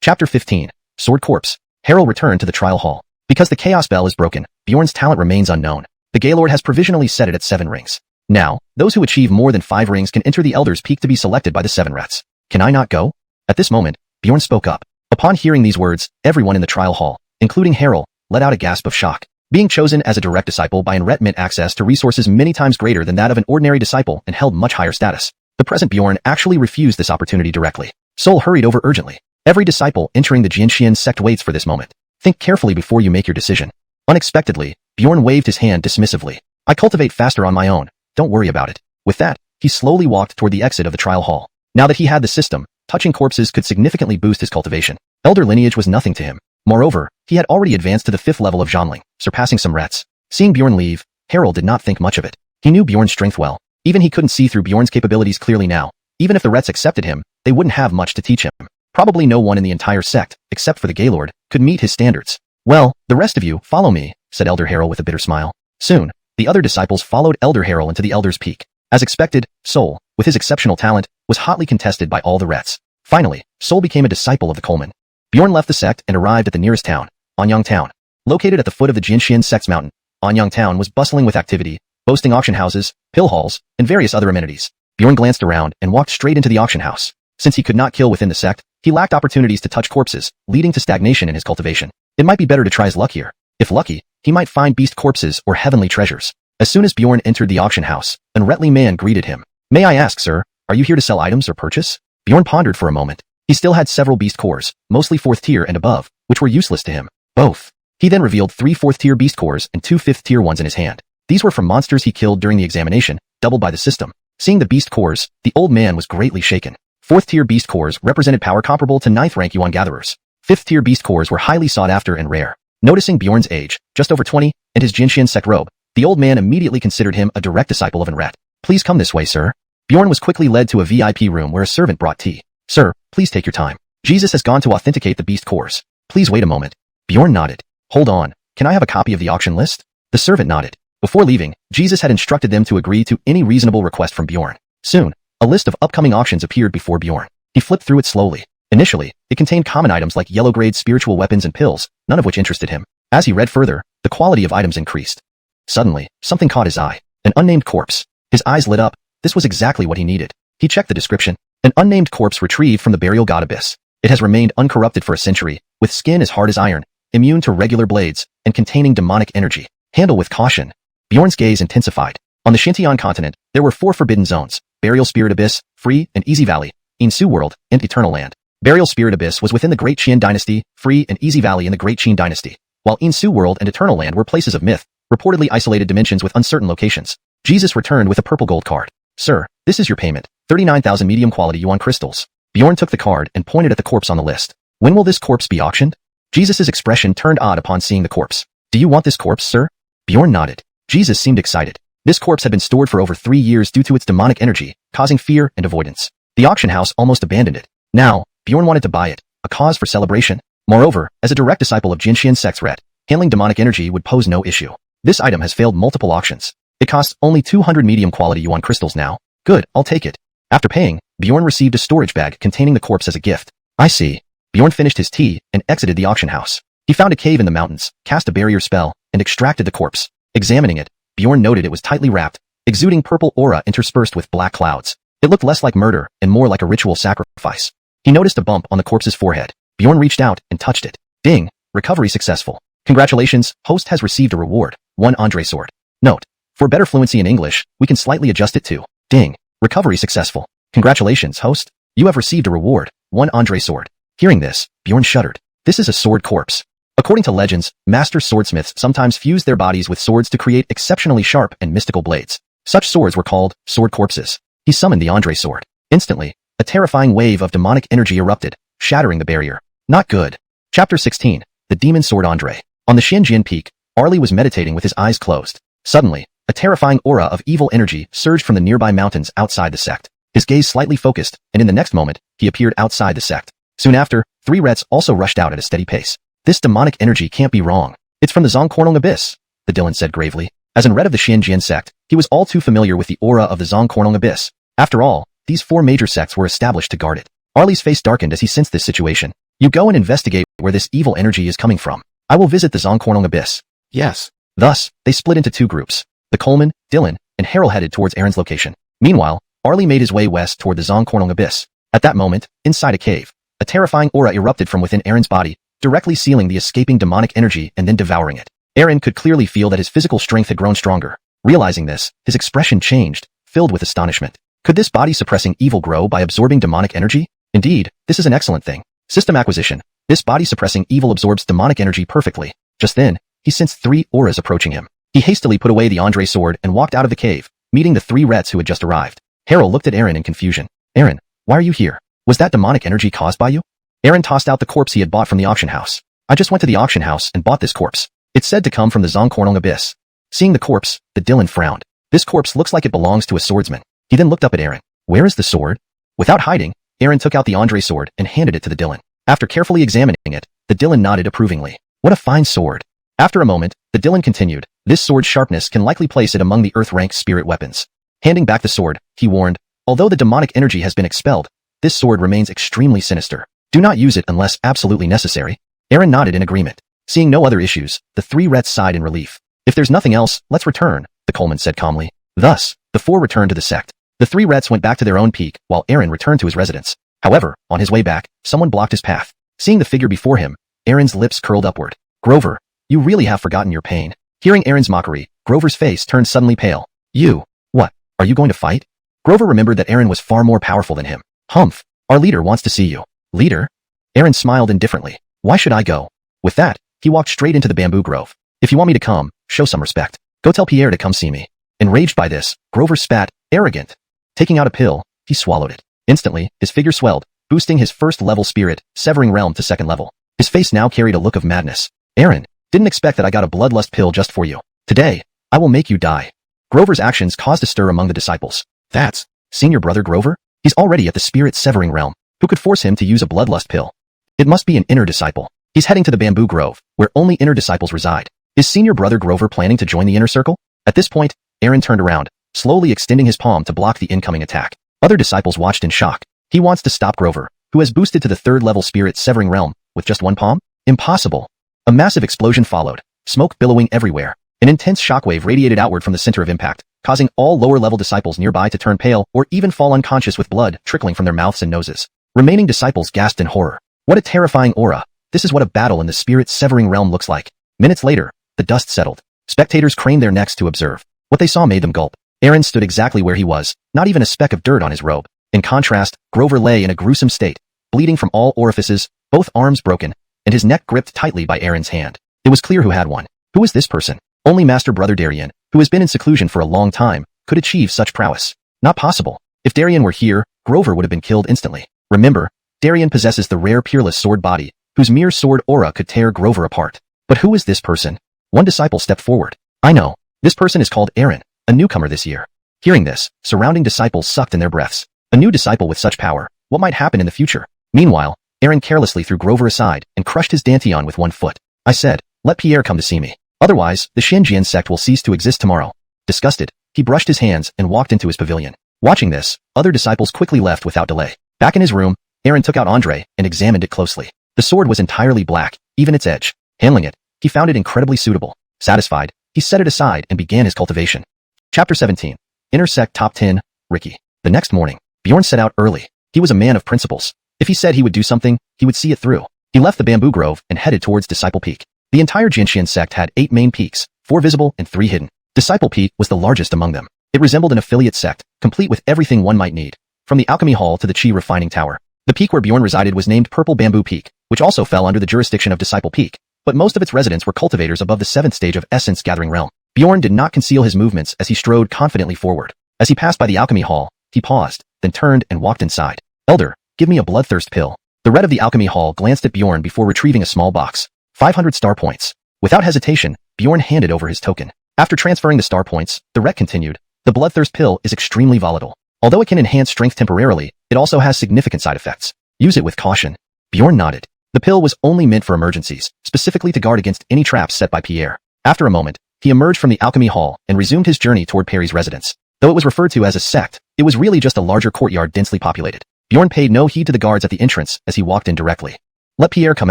Chapter 15. Sword Corpse. Harold returned to the trial hall. Because the chaos bell is broken, Bjorn's talent remains unknown. The Gaylord has provisionally set it at 7 rings. Now, those who achieve more than 5 rings can enter the Elder's Peak to be selected by the 7 rats. Can I not go? At this moment, Bjorn spoke up. Upon hearing these words, everyone in the trial hall, including Harold, let out a gasp of shock. Being chosen as a direct disciple by Enret meant access to resources many times greater than that of an ordinary disciple and held much higher status. The present Bjorn actually refused this opportunity directly. Sol hurried over urgently. Every disciple entering the Jianxian sect waits for this moment. Think carefully before you make your decision. Unexpectedly, Bjorn waved his hand dismissively. I cultivate faster on my own. Don't worry about it. With that, he slowly walked toward the exit of the trial hall. Now that he had the system, touching corpses could significantly boost his cultivation. Elder lineage was nothing to him. Moreover, he had already advanced to the 5th level of Zhanling, surpassing some rats. Seeing Bjorn leave, Harold did not think much of it. He knew Bjorn's strength well. Even he couldn't see through Bjorn's capabilities clearly now. Even if the rats accepted him, they wouldn't have much to teach him. Probably no one in the entire sect, except for the Gaylord, could meet his standards. Well, the rest of you, follow me, said Elder Harold with a bitter smile. Soon, the other disciples followed Elder Harold into the Elder's Peak. As expected, Sol, with his exceptional talent, was hotly contested by all the rats. Finally, Sol became a disciple of the Coleman. Bjorn left the sect and arrived at the nearest town, Anyang Town. Located at the foot of the Jianxian sect's mountain, Anyang Town was bustling with activity, boasting auction houses, pill halls, and various other amenities. Bjorn glanced around and walked straight into the auction house. Since he could not kill within the sect, he lacked opportunities to touch corpses, leading to stagnation in his cultivation. It might be better to try his luck here. If lucky, he might find beast corpses or heavenly treasures. As soon as Bjorn entered the auction house, an Retly man greeted him. May I ask, sir, are you here to sell items or purchase? Bjorn pondered for a moment. He still had several beast cores, mostly 4th tier and above, which were useless to him. Both. He then revealed 3 4th tier beast cores and 2 5th tier ones in his hand. These were from monsters he killed during the examination, doubled by the system. Seeing the beast cores, the old man was greatly shaken. 4th tier beast cores represented power comparable to 9th rank yuan gatherers. 5th tier beast cores were highly sought after and rare. Noticing Bjorn's age, just over 20, and his Jianxian sect robe, The old man immediately considered him a direct disciple of Enret. Please come this way, sir. Bjorn was quickly led to a VIP room where a servant brought tea. Sir, please take your time. Jesus has gone to authenticate the beast cores. Please wait a moment. Bjorn nodded. Hold on. Can I have a copy of the auction list? The servant nodded. Before leaving, Jesus had instructed them to agree to any reasonable request from Bjorn. Soon, a list of upcoming auctions appeared before Bjorn. He flipped through it slowly. Initially, it contained common items like yellow-grade spiritual weapons and pills, none of which interested him. As he read further, the quality of items increased. Suddenly, something caught his eye. An unnamed corpse. His eyes lit up. This was exactly what he needed. He checked the description. An unnamed corpse retrieved from the burial god abyss. It has remained uncorrupted for a century, with skin as hard as iron, immune to regular blades, and containing demonic energy. Handle with caution. Bjorn's gaze intensified. On the Xintian continent, there were 4 forbidden zones: Burial Spirit Abyss, Free and Easy Valley, Insu World, and Eternal Land. Burial Spirit Abyss was within the Great Qian Dynasty, Free and Easy Valley in the Great Qin Dynasty, while Insu World and Eternal Land were places of myth, reportedly isolated dimensions with uncertain locations. Jesus returned with a purple gold card. Sir, this is your payment, 39,000 medium-quality yuan crystals. Bjorn took the card and pointed at the corpse on the list. When will this corpse be auctioned? Jesus' expression turned odd upon seeing the corpse. Do you want this corpse, sir? Bjorn nodded. Jesus seemed excited. This corpse had been stored for over 3 years due to its demonic energy, causing fear and avoidance. The auction house almost abandoned it. Now, Bjorn wanted to buy it, a cause for celebration. Moreover, as a direct disciple of Jinxian sect's Ret, handling demonic energy would pose no issue. This item has failed multiple auctions. It costs only 200 medium-quality yuan crystals now. Good, I'll take it. After paying, Bjorn received a storage bag containing the corpse as a gift. I see. Bjorn finished his tea and exited the auction house. He found a cave in the mountains, cast a barrier spell, and extracted the corpse. Examining it, Bjorn noted it was tightly wrapped, exuding purple aura interspersed with black clouds. It looked less like murder and more like a ritual sacrifice. He noticed a bump on the corpse's forehead. Bjorn reached out and touched it. Ding! Recovery successful. Congratulations, host has received a reward, 1 Andre sword. Note: for better fluency in English, we can slightly adjust it to ding. Recovery successful. Congratulations, host. You have received a reward, 1 Andre sword. Hearing this, Bjorn shuddered. This is a sword corpse. According to legends, master swordsmiths sometimes fuse their bodies with swords to create exceptionally sharp and mystical blades. Such swords were called sword corpses. He summoned the Andre sword. Instantly, a terrifying wave of demonic energy erupted, shattering the barrier. Not good. Chapter 16. The Demon Sword Andre. On the Xinjian peak, Arlie was meditating with his eyes closed. Suddenly, a terrifying aura of evil energy surged from the nearby mountains outside the sect. His gaze slightly focused, and in the next moment, he appeared outside the sect. Soon after, 3 Rets also rushed out at a steady pace. This demonic energy can't be wrong. It's from the Xuanhuan Abyss, the Dylan said gravely. As an Ret of the Xinjian sect, he was all too familiar with the aura of the Xuanhuan Abyss. After all, these 4 major sects were established to guard it. Arlie's face darkened as he sensed this situation. You go and investigate where this evil energy is coming from. I will visit the Xuanhuan Abyss. Yes. Thus, they split into 2 groups. The Coleman, Dylan, and Harold headed towards Aaron's location. Meanwhile, Arlie made his way west toward the Xuanhuan Abyss. At that moment, inside a cave, a terrifying aura erupted from within Aaron's body, directly sealing the escaping demonic energy and then devouring it. Aaron could clearly feel that his physical strength had grown stronger. Realizing this, his expression changed, filled with astonishment. Could this body-suppressing evil grow by absorbing demonic energy? Indeed, this is an excellent thing. System acquisition. This body-suppressing evil absorbs demonic energy perfectly. Just then, he sensed 3 auras approaching him. He hastily put away the Andre sword and walked out of the cave, meeting the 3 Rets who had just arrived. Harold looked at Aaron in confusion. Aaron, why are you here? Was that demonic energy caused by you? Aaron tossed out the corpse he had bought from the auction house. I just went to the auction house and bought this corpse. It's said to come from the Xuanhuan Abyss. Seeing the corpse, the Dylan frowned. This corpse looks like it belongs to a swordsman. He then looked up at Aaron. Where is the sword? Without hiding, Aaron took out the Andre sword and handed it to the Dylan. After carefully examining it, the Dylan nodded approvingly. What a fine sword. After a moment, the Dylan continued. This sword's sharpness can likely place it among the Earth-ranked spirit weapons. Handing back the sword, he warned, although the demonic energy has been expelled, this sword remains extremely sinister. Do not use it unless absolutely necessary. Aaron nodded in agreement. Seeing no other issues, the 3 Rets sighed in relief. If there's nothing else, let's return, the Coleman said calmly. Thus, the 4 returned to the sect. The 3 Rets went back to their own peak, while Aaron returned to his residence. However, on his way back, someone blocked his path. Seeing the figure before him, Aaron's lips curled upward. Grover, you really have forgotten your pain. Hearing Aaron's mockery, Grover's face turned suddenly pale. You, what, are you going to fight? Grover remembered that Aaron was far more powerful than him. Humph, our leader wants to see you. Leader? Aaron smiled indifferently. Why should I go? With that, he walked straight into the bamboo grove. If you want me to come, show some respect. Go tell Pierre to come see me. Enraged by this, Grover spat, arrogant. Taking out a pill, he swallowed it. Instantly, his figure swelled, boosting his 1st level spirit, severing realm to 2nd level. His face now carried a look of madness. Aaron, didn't expect that I got a bloodlust pill just for you. Today, I will make you die. Grover's actions caused a stir among the disciples. That's senior brother Grover? He's already at the spirit-severing realm. Who could force him to use a bloodlust pill? It must be an inner disciple. He's heading to the bamboo grove, where only inner disciples reside. Is senior brother Grover planning to join the inner circle? At this point, Aaron turned around, slowly extending his palm to block the incoming attack. Other disciples watched in shock. He wants to stop Grover, who has boosted to the third-level spirit-severing realm, with just one palm? Impossible. A massive explosion followed, smoke billowing everywhere. An intense shockwave radiated outward from the center of impact, causing all lower-level disciples nearby to turn pale or even fall unconscious with blood trickling from their mouths and noses. Remaining disciples gasped in horror. What a terrifying aura. This is what a battle in the spirit-severing realm looks like. Minutes later, the dust settled. Spectators craned their necks to observe. What they saw made them gulp. Aaron stood exactly where he was, not even a speck of dirt on his robe. In contrast, Grover lay in a gruesome state, bleeding from all orifices, both arms broken, and his neck gripped tightly by Aaron's hand. It was clear who had one. Who was this person? Only Master Brother Darien, who has been in seclusion for a long time, could achieve such prowess. Not possible. If Darien were here, Grover would have been killed instantly. Remember, Darien possesses the rare peerless sword body, whose mere sword aura could tear Grover apart. But who is this person? One disciple stepped forward. I know. This person is called Aaron, a newcomer this year. Hearing this, surrounding disciples sucked in their breaths. A new disciple with such power. What might happen in the future? Meanwhile, Aaron carelessly threw Grover aside and crushed his dantian with one foot. I said, let Pierre come to see me. Otherwise, the Xinjian sect will cease to exist tomorrow. Disgusted, he brushed his hands and walked into his pavilion. Watching this, other disciples quickly left without delay. Back in his room, Aaron took out Andre and examined it closely. The sword was entirely black, even its edge. Handling it, he found it incredibly suitable. Satisfied, he set it aside and began his cultivation. Chapter 17. Inner Sect Top 10, Ricky. The next morning, Bjorn set out early. He was a man of principles. If he said he would do something, he would see it through. He left the bamboo grove and headed towards Disciple Peak. The entire Jinxian sect had 8 main peaks, 4 visible and 3 hidden. Disciple Peak was the largest among them. It resembled an affiliate sect, complete with everything one might need, from the alchemy hall to the chi refining tower. The peak where Bjorn resided was named Purple Bamboo Peak, which also fell under the jurisdiction of Disciple Peak, but most of its residents were cultivators above the 7th stage of essence gathering realm. Bjorn did not conceal his movements as he strode confidently forward. As he passed by the alchemy hall, he paused, then turned and walked inside. Elder, give me a bloodthirst pill. The red of the alchemy hall glanced at Bjorn before retrieving a small box. 500 star points. Without hesitation, Bjorn handed over his token. After transferring the star points, the ret continued. The bloodthirst pill is extremely volatile. Although it can enhance strength temporarily, it also has significant side effects. Use it with caution. Bjorn nodded. The pill was only meant for emergencies, specifically to guard against any traps set by Pierre. After a moment, he emerged from the alchemy hall and resumed his journey toward Perry's residence. Though it was referred to as a sect, it was really just a larger courtyard densely populated. Bjorn paid no heed to the guards at the entrance as he walked in directly. Let Pierre come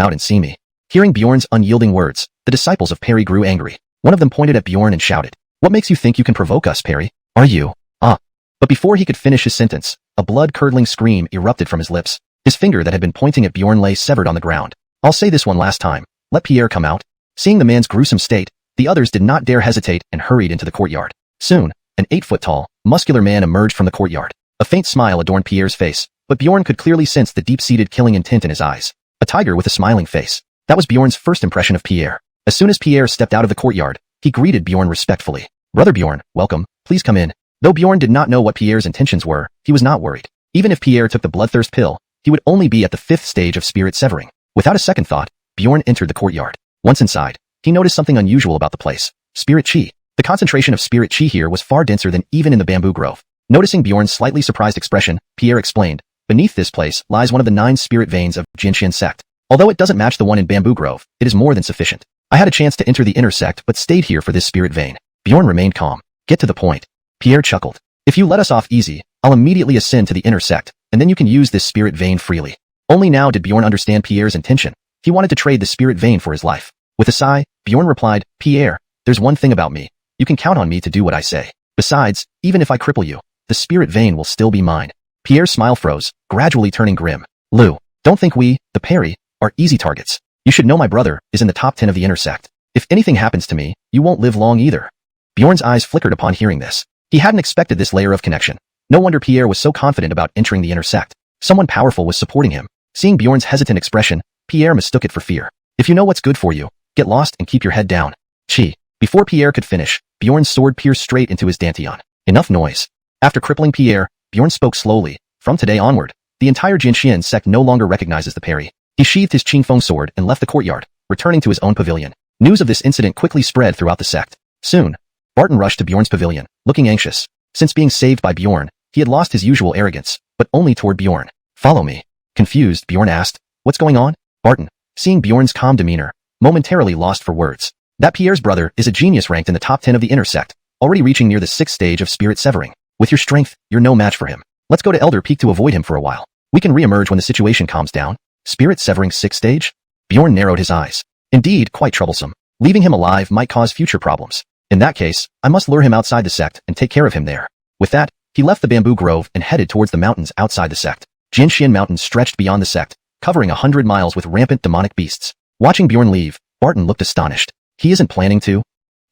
out and see me. Hearing Bjorn's unyielding words, the disciples of Perry grew angry. One of them pointed at Bjorn and shouted, "What makes you think you can provoke us, Perry? Are you? But before he could finish his sentence, a blood-curdling scream erupted from his lips. His finger that had been pointing at Bjorn lay severed on the ground. I'll say this one last time. Let Pierre come out. Seeing the man's gruesome state, the others did not dare hesitate and hurried into the courtyard. Soon, an 8-foot-tall, muscular man emerged from the courtyard. A faint smile adorned Pierre's face, but Bjorn could clearly sense the deep-seated killing intent in his eyes. A tiger with a smiling face. That was Bjorn's first impression of Pierre. As soon as Pierre stepped out of the courtyard, he greeted Bjorn respectfully. Brother Bjorn, welcome, please come in. Though Bjorn did not know what Pierre's intentions were, he was not worried. Even if Pierre took the bloodthirst pill, he would only be at the 5th stage of spirit severing. Without a second thought, Bjorn entered the courtyard. Once inside, he noticed something unusual about the place. Spirit chi. The concentration of spirit chi here was far denser than even in the bamboo grove. Noticing Bjorn's slightly surprised expression, Pierre explained, beneath this place lies one of the 9 spirit veins of Jinxian sect. Although it doesn't match the one in bamboo grove, it is more than sufficient. I had a chance to enter the inner sect but stayed here for this spirit vein. Bjorn remained calm. Get to the point. Pierre chuckled. If you let us off easy, I'll immediately ascend to the inner sect, and then you can use this spirit vein freely. Only now did Bjorn understand Pierre's intention. He wanted to trade the spirit vein for his life. With a sigh, Bjorn replied, Pierre, there's one thing about me. You can count on me to do what I say. Besides, even if I cripple you, the spirit vein will still be mine. Pierre's smile froze, gradually turning grim. Lou, don't think we, the Perry, are easy targets. You should know my brother is in the top 10 of the inner sect. If anything happens to me, you won't live long either. Bjorn's eyes flickered upon hearing this. He hadn't expected this layer of connection. No wonder Pierre was so confident about entering the inner sect. Someone powerful was supporting him. Seeing Bjorn's hesitant expression, Pierre mistook it for fear. If you know what's good for you, get lost and keep your head down. Chi. Before Pierre could finish, Bjorn's sword pierced straight into his dantian. Enough noise. After crippling Pierre, Bjorn spoke slowly. From today onward, the entire Jinxian sect no longer recognizes the Perry. He sheathed his Qingfeng sword and left the courtyard, returning to his own pavilion. News of this incident quickly spread throughout the sect. Soon, Barton rushed to Bjorn's pavilion, looking anxious. Since being saved by Bjorn, he had lost his usual arrogance, but only toward Bjorn. Follow me. Confused, Bjorn asked, what's going on? Barton, seeing Bjorn's calm demeanor, momentarily lost for words. That Pierre's brother is a genius ranked in the top 10 of the inner sect, already reaching near the 6th stage of spirit severing. With your strength, you're no match for him. Let's go to Elder Peak to avoid him for a while. We can re-emerge when the situation calms down. Spirit severing 6th stage? Bjorn narrowed his eyes. Indeed, quite troublesome. Leaving him alive might cause future problems. In that case, I must lure him outside the sect and take care of him there. With that, he left the bamboo grove and headed towards the mountains outside the sect. Xuanhuan Mountains stretched beyond the sect, covering 100 miles with rampant demonic beasts. Watching Bjorn leave, Barton looked astonished. He isn't planning to?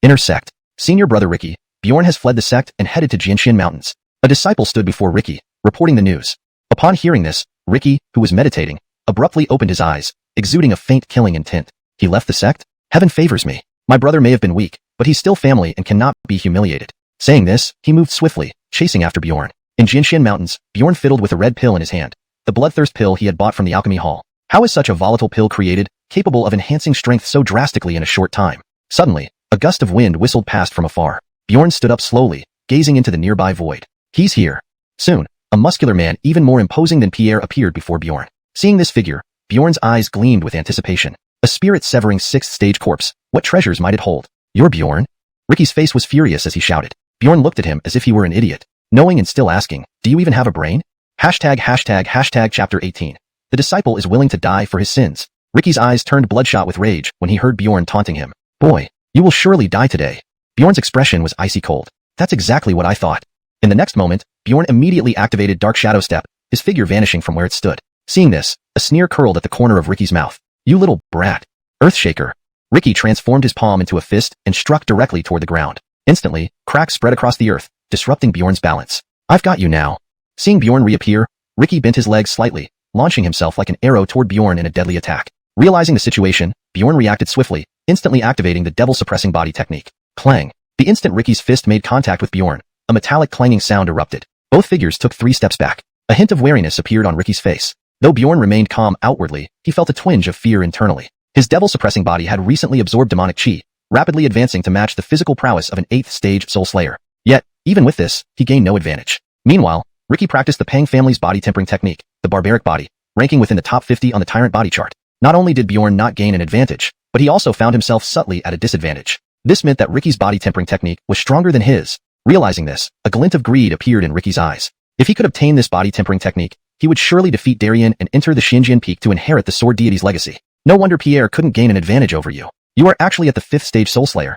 Inner sect. Senior brother Ricky, Bjorn has fled the sect and headed to Xuanhuan Mountains. A disciple stood before Ricky, reporting the news. Upon hearing this, Ricky, who was meditating, abruptly opened his eyes, exuding a faint killing intent. He left the sect? Heaven favors me. My brother may have been weak, but he's still family and cannot be humiliated. Saying this, he moved swiftly, chasing after Bjorn. In Xuanhuan Mountains, Bjorn fiddled with a red pill in his hand, the bloodthirst pill he had bought from the alchemy hall. How is such a volatile pill created, capable of enhancing strength so drastically in a short time? Suddenly, a gust of wind whistled past from afar. Bjorn stood up slowly, gazing into the nearby void. He's here. Soon, a muscular man even more imposing than Pierre appeared before Bjorn. Seeing this figure, Bjorn's eyes gleamed with anticipation. A spirit-severing 6th stage corpse. What treasures might it hold? You're Bjorn? Ricky's face was furious as he shouted. Bjorn looked at him as if he were an idiot, knowing and still asking, do you even have a brain? ####Chapter 18. The disciple is willing to die for his sins. Ricky's eyes turned bloodshot with rage when he heard Bjorn taunting him. Boy, you will surely die today. Bjorn's expression was icy cold. That's exactly what I thought. In the next moment, Bjorn immediately activated Dark Shadow Step, his figure vanishing from where it stood. Seeing this, a sneer curled at the corner of Ricky's mouth. You little brat. Earthshaker. Ricky transformed his palm into a fist and struck directly toward the ground. Instantly, cracks spread across the earth, disrupting Bjorn's balance. I've got you now. Seeing Bjorn reappear, Ricky bent his legs slightly, launching himself like an arrow toward Bjorn in a deadly attack. Realizing the situation, Bjorn reacted swiftly, instantly activating the devil-suppressing body technique. Clang. The instant Ricky's fist made contact with Bjorn, a metallic clanging sound erupted. Both figures took 3 steps back. A hint of wariness appeared on Ricky's face. Though Bjorn remained calm outwardly, he felt a twinge of fear internally. His devil-suppressing body had recently absorbed demonic chi, rapidly advancing to match the physical prowess of an 8th stage soul slayer. Yet, even with this, he gained no advantage. Meanwhile, Ricky practiced the Pang family's body tempering technique, the barbaric body, ranking within the top 50 on the tyrant body chart. Not only did Bjorn not gain an advantage, but he also found himself subtly at a disadvantage. This meant that Ricky's body tempering technique was stronger than his. Realizing this, a glint of greed appeared in Ricky's eyes. If he could obtain this body tempering technique, he would surely defeat Darien and enter the Xinjiang Peak to inherit the sword deity's legacy. No wonder Pierre couldn't gain an advantage over you. You are actually at the 5th stage soul slayer.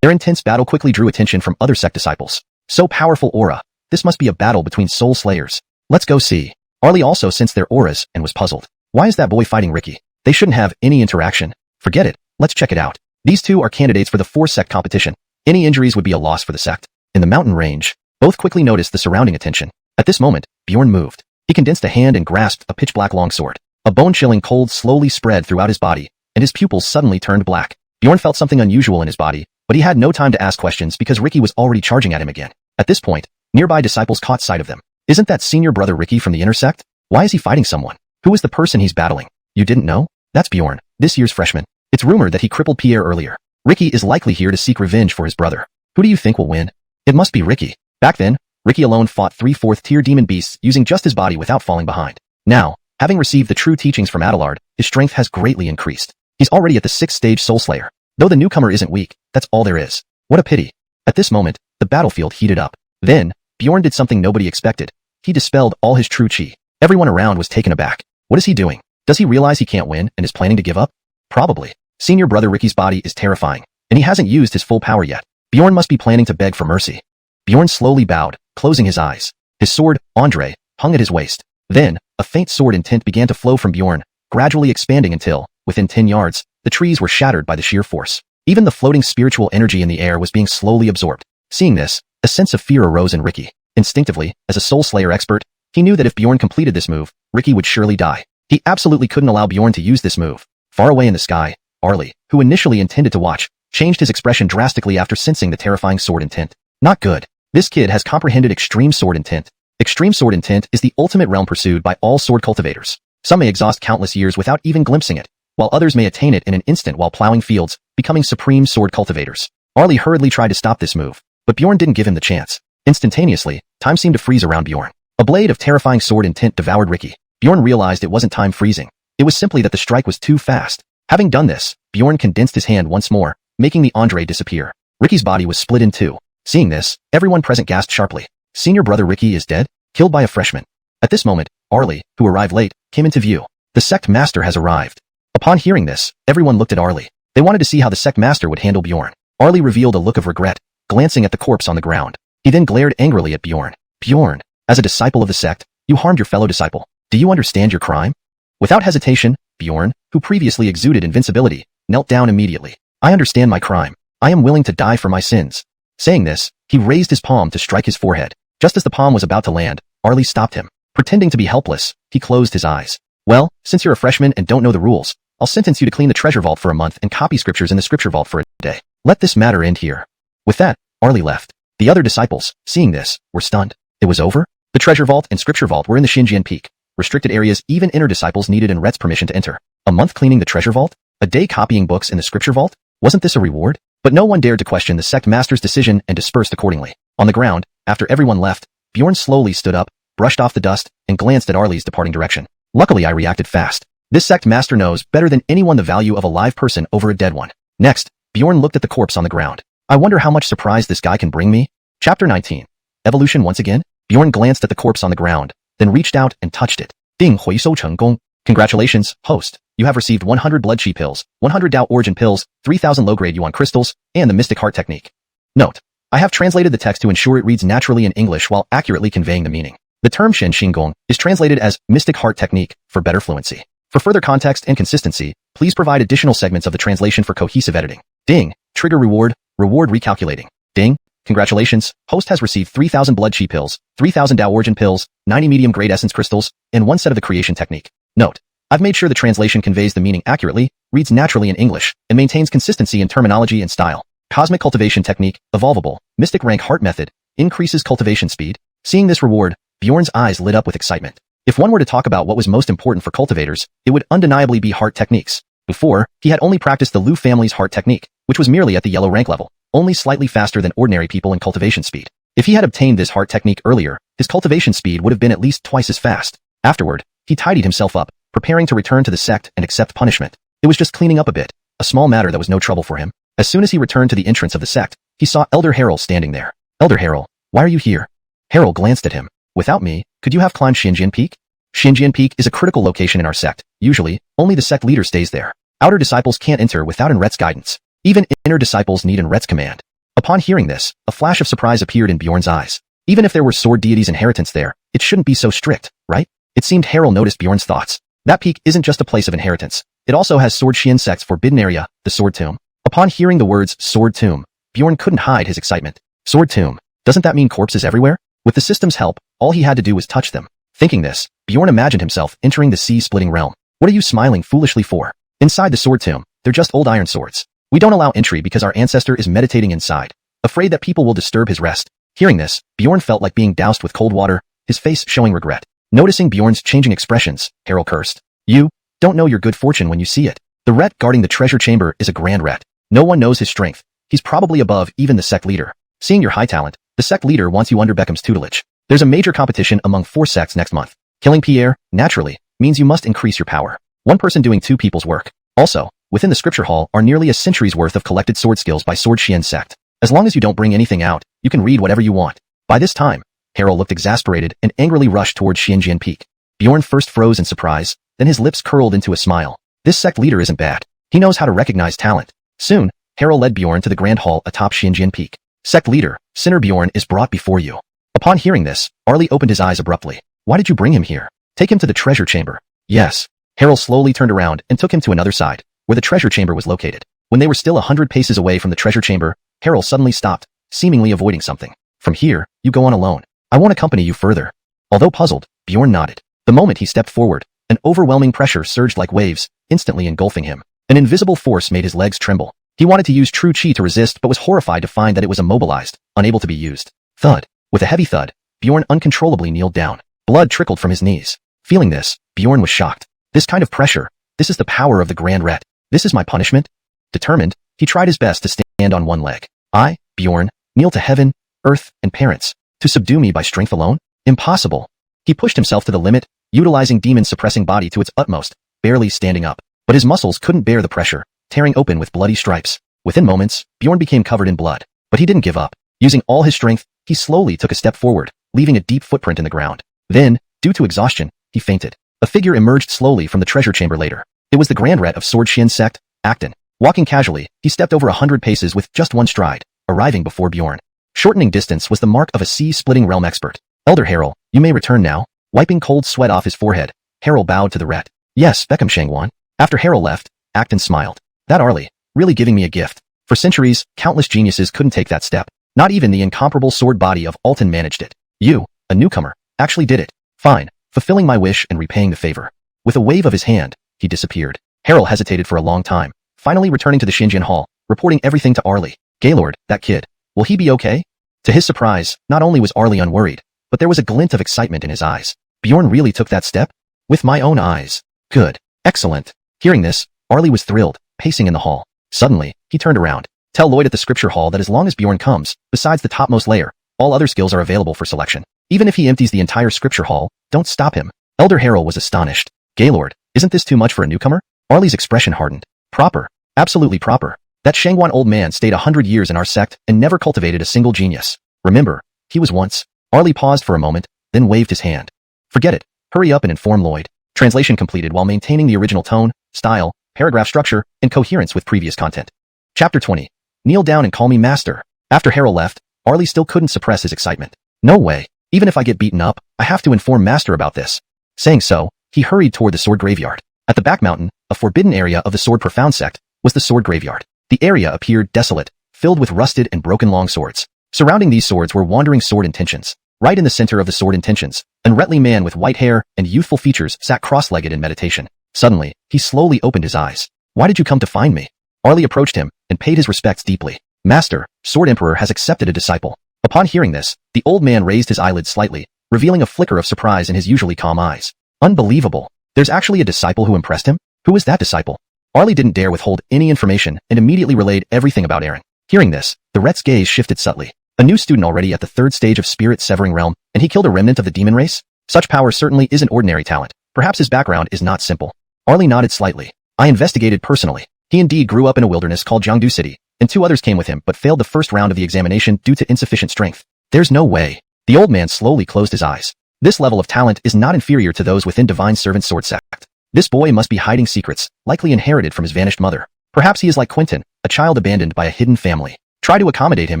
Their intense battle quickly drew attention from other sect disciples. So powerful aura. This must be a battle between soul slayers. Let's go see. Arlie also sensed their auras and was puzzled. Why is that boy fighting Ricky? They shouldn't have any interaction. Forget it. Let's check it out. These two are candidates for the 4-sect competition. Any injuries would be a loss for the sect. In the mountain range, both quickly noticed the surrounding attention. At this moment, Bjorn moved. He condensed a hand and grasped a pitch-black longsword. A bone-chilling cold slowly spread throughout his body, and his pupils suddenly turned black. Bjorn felt something unusual in his body, but he had no time to ask questions because Ricky was already charging at him again. At this point, nearby disciples caught sight of them. Isn't that senior brother Ricky from the inner sect? Why is he fighting someone? Who is the person he's battling? You didn't know? That's Bjorn, this year's freshman. It's rumored that he crippled Pierre earlier. Ricky is likely here to seek revenge for his brother. Who do you think will win? It must be Ricky. Back then, Ricky alone fought 3 4th-tier demon beasts using just his body without falling behind. Now, having received the true teachings from Adelard, his strength has greatly increased. He's already at the 6th stage soul slayer. Though the newcomer isn't weak, that's all there is. What a pity. At this moment, the battlefield heated up. Then, Bjorn did something nobody expected. He dispelled all his true chi. Everyone around was taken aback. What is he doing? Does he realize he can't win and is planning to give up? Probably. Senior brother Ricky's body is terrifying, and he hasn't used his full power yet. Bjorn must be planning to beg for mercy. Bjorn slowly bowed, closing his eyes. His sword, Andre, hung at his waist. Then, a faint sword intent began to flow from Bjorn, gradually expanding until, within 10 yards, the trees were shattered by the sheer force. Even the floating spiritual energy in the air was being slowly absorbed. Seeing this, a sense of fear arose in Ricky. Instinctively, as a soul slayer expert, he knew that if Bjorn completed this move, Ricky would surely die. He absolutely couldn't allow Bjorn to use this move. Far away in the sky, Arlie, who initially intended to watch, changed his expression drastically after sensing the terrifying sword intent. Not good. This kid has comprehended extreme sword intent. Extreme sword intent is the ultimate realm pursued by all sword cultivators. Some may exhaust countless years without even glimpsing it, while others may attain it in an instant while plowing fields, becoming supreme sword cultivators. Arlie hurriedly tried to stop this move, but Bjorn didn't give him the chance. Instantaneously, time seemed to freeze around Bjorn. A blade of terrifying sword intent devoured Ricky. Bjorn realized it wasn't time freezing. It was simply that the strike was too fast. Having done this, Bjorn condensed his hand once more, making the Andre disappear. Ricky's body was split in two. Seeing this, everyone present gasped sharply. Senior brother Ricky is dead, killed by a freshman. At this moment, Arlie, who arrived late, came into view. The sect master has arrived. Upon hearing this, everyone looked at Arlie. They wanted to see how the sect master would handle Bjorn. Arlie revealed a look of regret, glancing at the corpse on the ground. He then glared angrily at Bjorn. Bjorn, as a disciple of the sect, you harmed your fellow disciple. Do you understand your crime? Without hesitation, Bjorn, who previously exuded invincibility, knelt down immediately. I understand my crime. I am willing to die for my sins. Saying this, he raised his palm to strike his forehead. Just as the palm was about to land, Arlie stopped him. Pretending to be helpless, he closed his eyes. Well, since you're a freshman and don't know the rules, I'll sentence you to clean the treasure vault for a month and copy scriptures in the scripture vault for a day. Let this matter end here. With that, Arlie left. The other disciples, seeing this, were stunned. It was over? The treasure vault and scripture vault were in the Xinjiang Peak. Restricted areas even inner disciples needed and Ret's permission to enter. A month cleaning the treasure vault? A day copying books in the scripture vault? Wasn't this a reward? But no one dared to question the sect master's decision and dispersed accordingly. On the ground, after everyone left, Bjorn slowly stood up, brushed off the dust, and glanced at Arlie's departing direction. Luckily I reacted fast. This sect master knows better than anyone the value of a live person over a dead one. Next, Bjorn looked at the corpse on the ground. I wonder how much surprise this guy can bring me? Chapter 19. Evolution once again? Bjorn glanced at the corpse on the ground, then reached out and touched it. Ding hui shou gong. Congratulations, host. You have received 100 blood chi pills, 100 Dao origin pills, 3,000 low-grade yuan crystals, and the mystic heart technique. Note: I have translated the text to ensure it reads naturally in English while accurately conveying the meaning. The term Shen Xingong is translated as mystic heart technique for better fluency. For further context and consistency, please provide additional segments of the translation for cohesive editing. Ding. Trigger reward recalculating. Ding. Congratulations, host has received 3,000 blood chi pills, 3,000 Dao origin pills, 90 medium-grade essence crystals, and 1 set of the creation technique. Note: I've made sure the translation conveys the meaning accurately, reads naturally in English, and maintains consistency in terminology and style. Cosmic cultivation technique, evolvable, mystic rank heart method, increases cultivation speed. Seeing this reward, Bjorn's eyes lit up with excitement. If one were to talk about what was most important for cultivators, it would undeniably be heart techniques. Before, he had only practiced the Lu family's heart technique, which was merely at the yellow rank level, only slightly faster than ordinary people in cultivation speed. If he had obtained this heart technique earlier, his cultivation speed would have been at least twice as fast. Afterward, he tidied himself up, preparing to return to the sect and accept punishment. It was just cleaning up a bit, a small matter that was no trouble for him. As soon as he returned to the entrance of the sect, he saw Elder Harrell standing there. Elder Harrell, why are you here? Harrell glanced at him. Without me, could you have climbed Xinjiang Peak? Xinjiang Peak is a critical location in our sect. Usually, only the sect leader stays there. Outer disciples can't enter without Enret's guidance. Even inner disciples need Enret's command. Upon hearing this, a flash of surprise appeared in Bjorn's eyes. Even if there were sword deities' inheritance there, it shouldn't be so strict, right? It seemed Harrell noticed Bjorn's thoughts. That peak isn't just a place of inheritance. It also has Sword Xian sect's forbidden area, the Sword Tomb. Upon hearing the words Sword Tomb, Bjorn couldn't hide his excitement. Sword Tomb. Doesn't that mean corpses everywhere? With the system's help, all he had to do was touch them. Thinking this, Bjorn imagined himself entering the sea-splitting realm. What are you smiling foolishly for? Inside the Sword Tomb, they're just old iron swords. We don't allow entry because our ancestor is meditating inside, afraid that people will disturb his rest. Hearing this, Bjorn felt like being doused with cold water, his face showing regret. Noticing Bjorn's changing expressions, Harrell cursed. You don't know your good fortune when you see it. The Ret guarding the treasure chamber is a grand Ret. No one knows his strength. He's probably above even the sect leader. Seeing your high talent, the sect leader wants you under Beckham's tutelage. There's a major competition among 4 sects next month. Killing Pierre, naturally, means you must increase your power. One person doing 2 people's work. Also, within the scripture hall are nearly a century's worth of collected sword skills by Sword Xian sect. As long as you don't bring anything out, you can read whatever you want. By this time, Harrell looked exasperated and angrily rushed towards Xinjiang Peak. Bjorn first froze in surprise, then his lips curled into a smile. This sect leader isn't bad. He knows how to recognize talent. Soon, Harrell led Bjorn to the grand hall atop Xinjiang Peak. Sect leader, Sinner Bjorn is brought before you. Upon hearing this, Arlie opened his eyes abruptly. Why did you bring him here? Take him to the treasure chamber. Yes. Harrell slowly turned around and took him to another side, where the treasure chamber was located. When they were still 100 paces away from the treasure chamber, Harrell suddenly stopped, seemingly avoiding something. From here, you go on alone. I won't accompany you further. Although puzzled, Bjorn nodded. The moment he stepped forward, an overwhelming pressure surged like waves, instantly engulfing him. An invisible force made his legs tremble. He wanted to use true chi to resist but was horrified to find that it was immobilized, unable to be used. Thud. With a heavy thud, Bjorn uncontrollably kneeled down. Blood trickled from his knees. Feeling this, Bjorn was shocked. This kind of pressure, this is the power of the Grand Ret. This is my punishment? Determined, he tried his best to stand on one leg. I, Bjorn, kneel to heaven, earth, and parents. To subdue me by strength alone? Impossible. He pushed himself to the limit, utilizing Demon's suppressing body to its utmost, barely standing up. But his muscles couldn't bear the pressure, tearing open with bloody stripes. Within moments, Bjorn became covered in blood. But he didn't give up. Using all his strength, he slowly took a step forward, leaving a deep footprint in the ground. Then, due to exhaustion, he fainted. A figure emerged slowly from the treasure chamber later. It was the Grand Ret of Sword Shin sect, Acton. Walking casually, he stepped over 100 paces with just one stride, arriving before Bjorn. Shortening distance was the mark of a sea-splitting realm expert. Elder Harrell, you may return now. Wiping cold sweat off his forehead, Harrell bowed to the Ret. Yes, Beckham Xuanhuan. After Harrell left, Acton smiled. That Arlie, really giving me a gift. For centuries, countless geniuses couldn't take that step. Not even the incomparable sword body of Alton managed it. You, a newcomer, actually did it. Fine, fulfilling my wish and repaying the favor. With a wave of his hand, he disappeared. Harrell hesitated for a long time, finally returning to the Xinjian Hall, reporting everything to Arlie. Gaylord, that kid. Will he be okay? To his surprise, not only was Arlie unworried, but there was a glint of excitement in his eyes. Bjorn really took that step? With my own eyes. Good. Excellent. Hearing this, Arlie was thrilled, pacing in the hall. Suddenly, he turned around. Tell Lloyd at the scripture hall that as long as Bjorn comes, besides the topmost layer, all other skills are available for selection. Even if he empties the entire scripture hall, don't stop him. Elder Harrell was astonished. Gaylord, isn't this too much for a newcomer? Arlie's expression hardened. Proper. Absolutely proper. That Xuanhuan old man stayed 100 years in our sect and never cultivated a single genius. Remember, he was once. Arlie paused for a moment, then waved his hand. Forget it. Hurry up and inform Lloyd. Translation completed while maintaining the original tone, style, paragraph structure, and coherence with previous content. Chapter 20. Kneel down and call me master. After Harrell left, Arlie still couldn't suppress his excitement. No way. Even if I get beaten up, I have to inform master about this. Saying so, he hurried toward the sword graveyard. At the back mountain, a forbidden area of the sword profound sect, was the sword graveyard. The area appeared desolate, filled with rusted and broken long swords. Surrounding these swords were wandering sword intentions. Right in the center of the sword intentions, an Retly man with white hair and youthful features sat cross-legged in meditation. Suddenly, he slowly opened his eyes. Why did you come to find me? Arlie approached him and paid his respects deeply. Master, Sword Emperor has accepted a disciple. Upon hearing this, the old man raised his eyelids slightly, revealing a flicker of surprise in his usually calm eyes. Unbelievable. There's actually a disciple who impressed him? Who is that disciple? Arlie didn't dare withhold any information and immediately relayed everything about Aaron. Hearing this, the Ret's gaze shifted subtly. A new student already at the third stage of Spirit Severing Realm, and he killed a remnant of the demon race? Such power certainly isn't ordinary talent. Perhaps his background is not simple. Arlie nodded slightly. I investigated personally. He indeed grew up in a wilderness called Jiangdu City, and 2 others came with him but failed the first round of the examination due to insufficient strength. There's no way. The old man slowly closed his eyes. This level of talent is not inferior to those within Divine Servant Sword Sect. This boy must be hiding secrets, likely inherited from his vanished mother. Perhaps he is like Quentin, a child abandoned by a hidden family. Try to accommodate him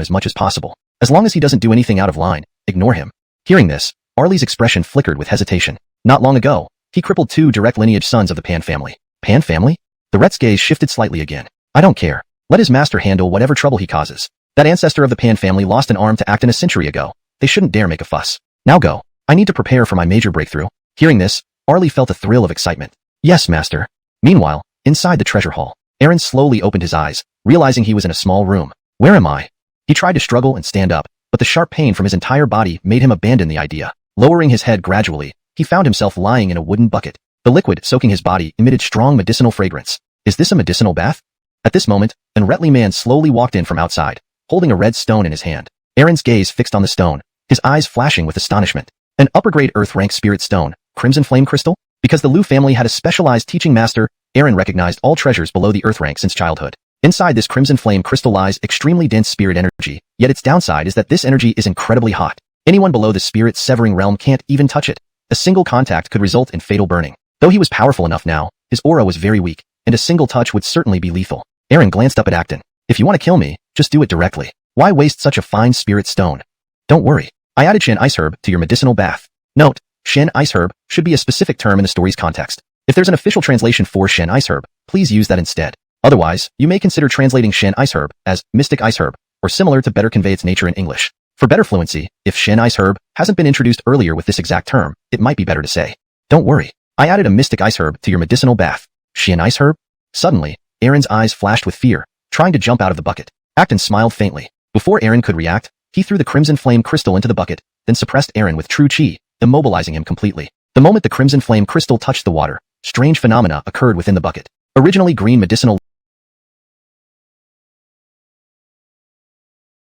as much as possible. As long as he doesn't do anything out of line, ignore him. Hearing this, Arlie's expression flickered with hesitation. Not long ago, he crippled 2 direct lineage sons of the Pan family. Pan family? The Ret's gaze shifted slightly again. I don't care. Let his master handle whatever trouble he causes. That ancestor of the Pan family lost an arm to Acton a century ago. They shouldn't dare make a fuss. Now go. I need to prepare for my major breakthrough. Hearing this, Arlie felt a thrill of excitement. Yes, master. Meanwhile, inside the treasure hall, Aaron slowly opened his eyes, realizing he was in a small room. Where am I? He tried to struggle and stand up, but the sharp pain from his entire body made him abandon the idea. Lowering his head gradually, he found himself lying in a wooden bucket. The liquid soaking his body emitted strong medicinal fragrance. Is this a medicinal bath? At this moment, an Retly man slowly walked in from outside, holding a red stone in his hand. Aaron's gaze fixed on the stone, his eyes flashing with astonishment. An upper-grade earth-rank spirit stone, crimson flame crystal? Because the Lu family had a specialized teaching master, Aaron recognized all treasures below the earth rank since childhood. Inside this crimson flame crystal lies extremely dense spirit energy, yet its downside is that this energy is incredibly hot. Anyone below the spirit severing realm can't even touch it. A single contact could result in fatal burning. Though he was powerful enough now, his aura was very weak, and a single touch would certainly be lethal. Aaron glanced up at Acton. If you want to kill me, just do it directly. Why waste such a fine spirit stone? Don't worry. I added Shen Ice Herb to your medicinal bath. Note, Shen Ice Herb should be a specific term in the story's context. If there's an official translation for Shen Ice Herb, please use that instead. Otherwise, you may consider translating Shen Ice Herb as Mystic Ice Herb, or similar to better convey its nature in English. For better fluency, if Shen Ice Herb hasn't been introduced earlier with this exact term, it might be better to say, don't worry. I added a Mystic Ice Herb to your medicinal bath. Shen Ice Herb? Suddenly, Aaron's eyes flashed with fear, trying to jump out of the bucket. Acton smiled faintly. Before Aaron could react, he threw the crimson flame crystal into the bucket, then suppressed Aaron with true chi, immobilizing him completely. The moment the crimson flame crystal touched the water, strange phenomena occurred within the bucket. Originally green medicinal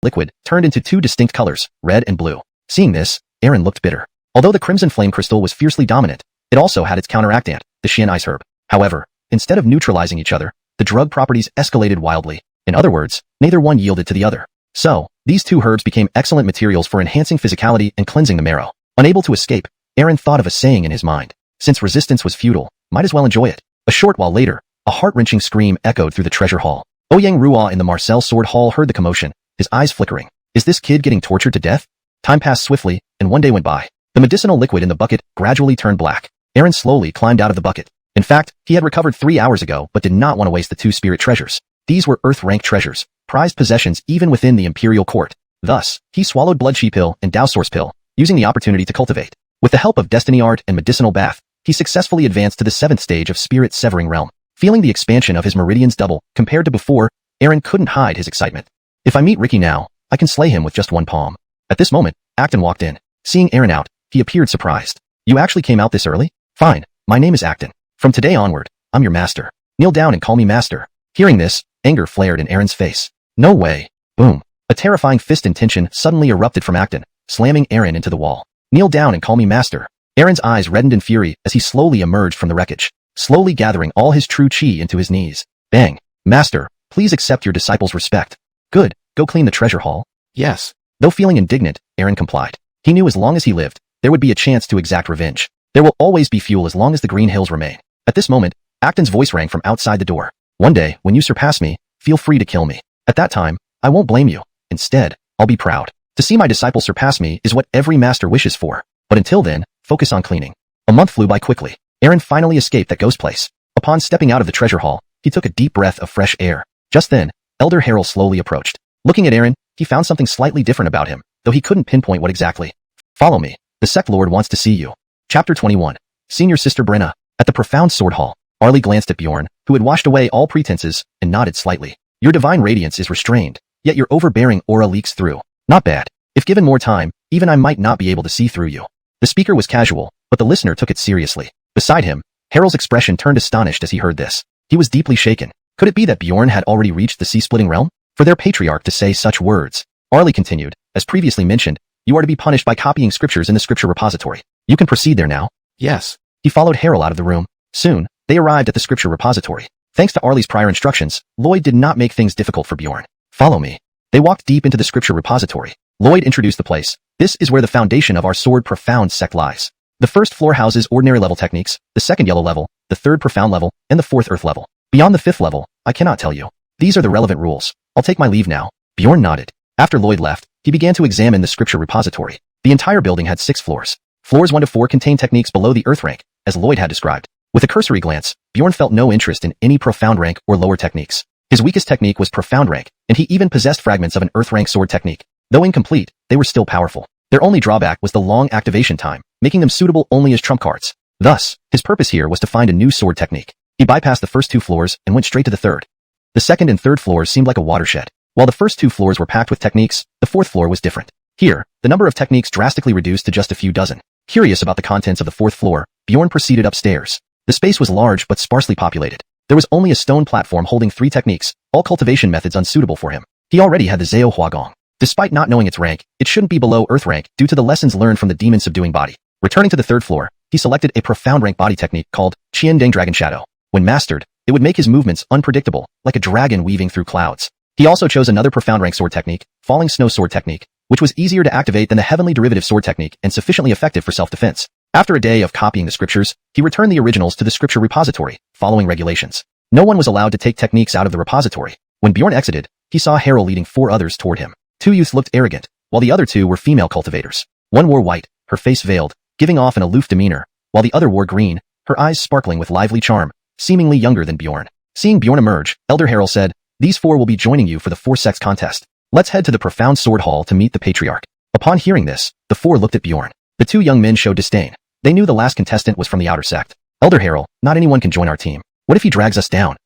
liquid, turned into two distinct colors, red and blue. Seeing this, Aaron looked bitter. Although the crimson flame crystal was fiercely dominant, it also had its counteractant, the Xian ice herb. However, instead of neutralizing each other, the drug properties escalated wildly. In other words, neither one yielded to the other. So, these two herbs became excellent materials for enhancing physicality and cleansing the marrow. Unable to escape, Aaron thought of a saying in his mind. Since resistance was futile, might as well enjoy it. A short while later, a heart-wrenching scream echoed through the treasure hall. Ouyang Ruo in the Marcel Sword Hall heard the commotion, his eyes flickering. Is this kid getting tortured to death? Time passed swiftly, and one day went by. The medicinal liquid in the bucket gradually turned black. Aaron slowly climbed out of the bucket. In fact, he had recovered 3 hours ago but did not want to waste the 2 spirit treasures. These were Earth-rank treasures, prized possessions even within the imperial court. Thus, he swallowed Blood Chi Pill and Dao Source Pill, using the opportunity to cultivate. With the help of Destiny Art and Medicinal Bath, he successfully advanced to the 7th stage of Spirit Severing Realm. Feeling the expansion of his meridians double compared to before, Aaron couldn't hide his excitement. If I meet Ricky now, I can slay him with just one palm. At this moment, Acton walked in. Seeing Aaron out, he appeared surprised. You actually came out this early? Fine, my name is Acton. From today onward, I'm your master. Kneel down and call me master. Hearing this, anger flared in Aaron's face. No way. Boom. A terrifying fist intention suddenly erupted from Acton, slamming Aaron into the wall. Kneel down and call me master. Aaron's eyes reddened in fury as he slowly emerged from the wreckage, slowly gathering all his true chi into his knees. Bang. Master, please accept your disciple's respect. Good, go clean the treasure hall. Yes. Though feeling indignant, Aaron complied. He knew as long as he lived, there would be a chance to exact revenge. There will always be fuel as long as the Green Hills remain. At this moment, Acton's voice rang from outside the door. One day, when you surpass me, feel free to kill me. At that time, I won't blame you. Instead, I'll be proud. To see my disciple surpass me is what every master wishes for. But until then, focus on cleaning. A month flew by quickly. Aaron finally escaped that ghost place. Upon stepping out of the treasure hall, he took a deep breath of fresh air. Just then, Elder Harold slowly approached. Looking at Aaron, he found something slightly different about him, though he couldn't pinpoint what exactly. Follow me. The Sect Lord wants to see you. Chapter 21. Senior Sister Brenna. At the profound sword hall, Arlie glanced at Bjorn, who had washed away all pretenses, and nodded slightly. Your divine radiance is restrained, yet your overbearing aura leaks through. Not bad. If given more time, even I might not be able to see through you. The speaker was casual, but the listener took it seriously. Beside him, Harold's expression turned astonished as he heard this. He was deeply shaken. Could it be that Bjorn had already reached the sea-splitting realm? For their patriarch to say such words. Arlie continued, as previously mentioned, you are to be punished by copying scriptures in the scripture repository. You can proceed there now. Yes. He followed Harold out of the room. Soon, they arrived at the scripture repository. Thanks to Arlie's prior instructions, Lloyd did not make things difficult for Bjorn. Follow me. They walked deep into the scripture repository. Lloyd introduced the place. This is where the foundation of our sword profound sect lies. The first floor houses ordinary level techniques, the second yellow level, the third profound level, and the fourth earth level. Beyond the fifth level, I cannot tell you. These are the relevant rules. I'll take my leave now. Bjorn nodded. After Lloyd left, he began to examine the scripture repository. The entire building had 6 floors. Floors 1 to 4 contained techniques below the earth rank, as Lloyd had described. With a cursory glance, Bjorn felt no interest in any profound rank or lower techniques. His weakest technique was profound rank, and he even possessed fragments of an earth rank sword technique. Though incomplete, they were still powerful. Their only drawback was the long activation time, making them suitable only as trump cards. Thus, his purpose here was to find a new sword technique. He bypassed the first 2 floors and went straight to the third. The second and third floors seemed like a watershed. While the first 2 floors were packed with techniques, the fourth floor was different. Here, the number of techniques drastically reduced to just a few dozen. Curious about the contents of the fourth floor, Bjorn proceeded upstairs. The space was large but sparsely populated. There was only a stone platform holding 3 techniques, all cultivation methods unsuitable for him. He already had the Zao Huagong. Despite not knowing its rank, it shouldn't be below earth rank due to the lessons learned from the demon subduing body. Returning to the third floor, he selected a profound rank body technique called Qian Deng Dragon Shadow. When mastered, it would make his movements unpredictable, like a dragon weaving through clouds. He also chose another profound rank sword technique, Falling Snow Sword Technique, which was easier to activate than the Heavenly Derivative Sword Technique and sufficiently effective for self-defense. After a day of copying the scriptures, he returned the originals to the scripture repository, following regulations. No one was allowed to take techniques out of the repository. When Bjorn exited, he saw Harold leading 4 others toward him. 2 youths looked arrogant, while the other 2 were female cultivators. One wore white, her face veiled, giving off an aloof demeanor, while the other wore green, her eyes sparkling with lively charm, seemingly younger than Bjorn. Seeing Bjorn emerge, Elder Harold said, these 4 will be joining you for the 4 sects contest. Let's head to the profound sword hall to meet the patriarch. Upon hearing this, the 4 looked at Bjorn. The 2 young men showed disdain. They knew the last contestant was from the outer sect. Elder Harold, not anyone can join our team. What if he drags us down?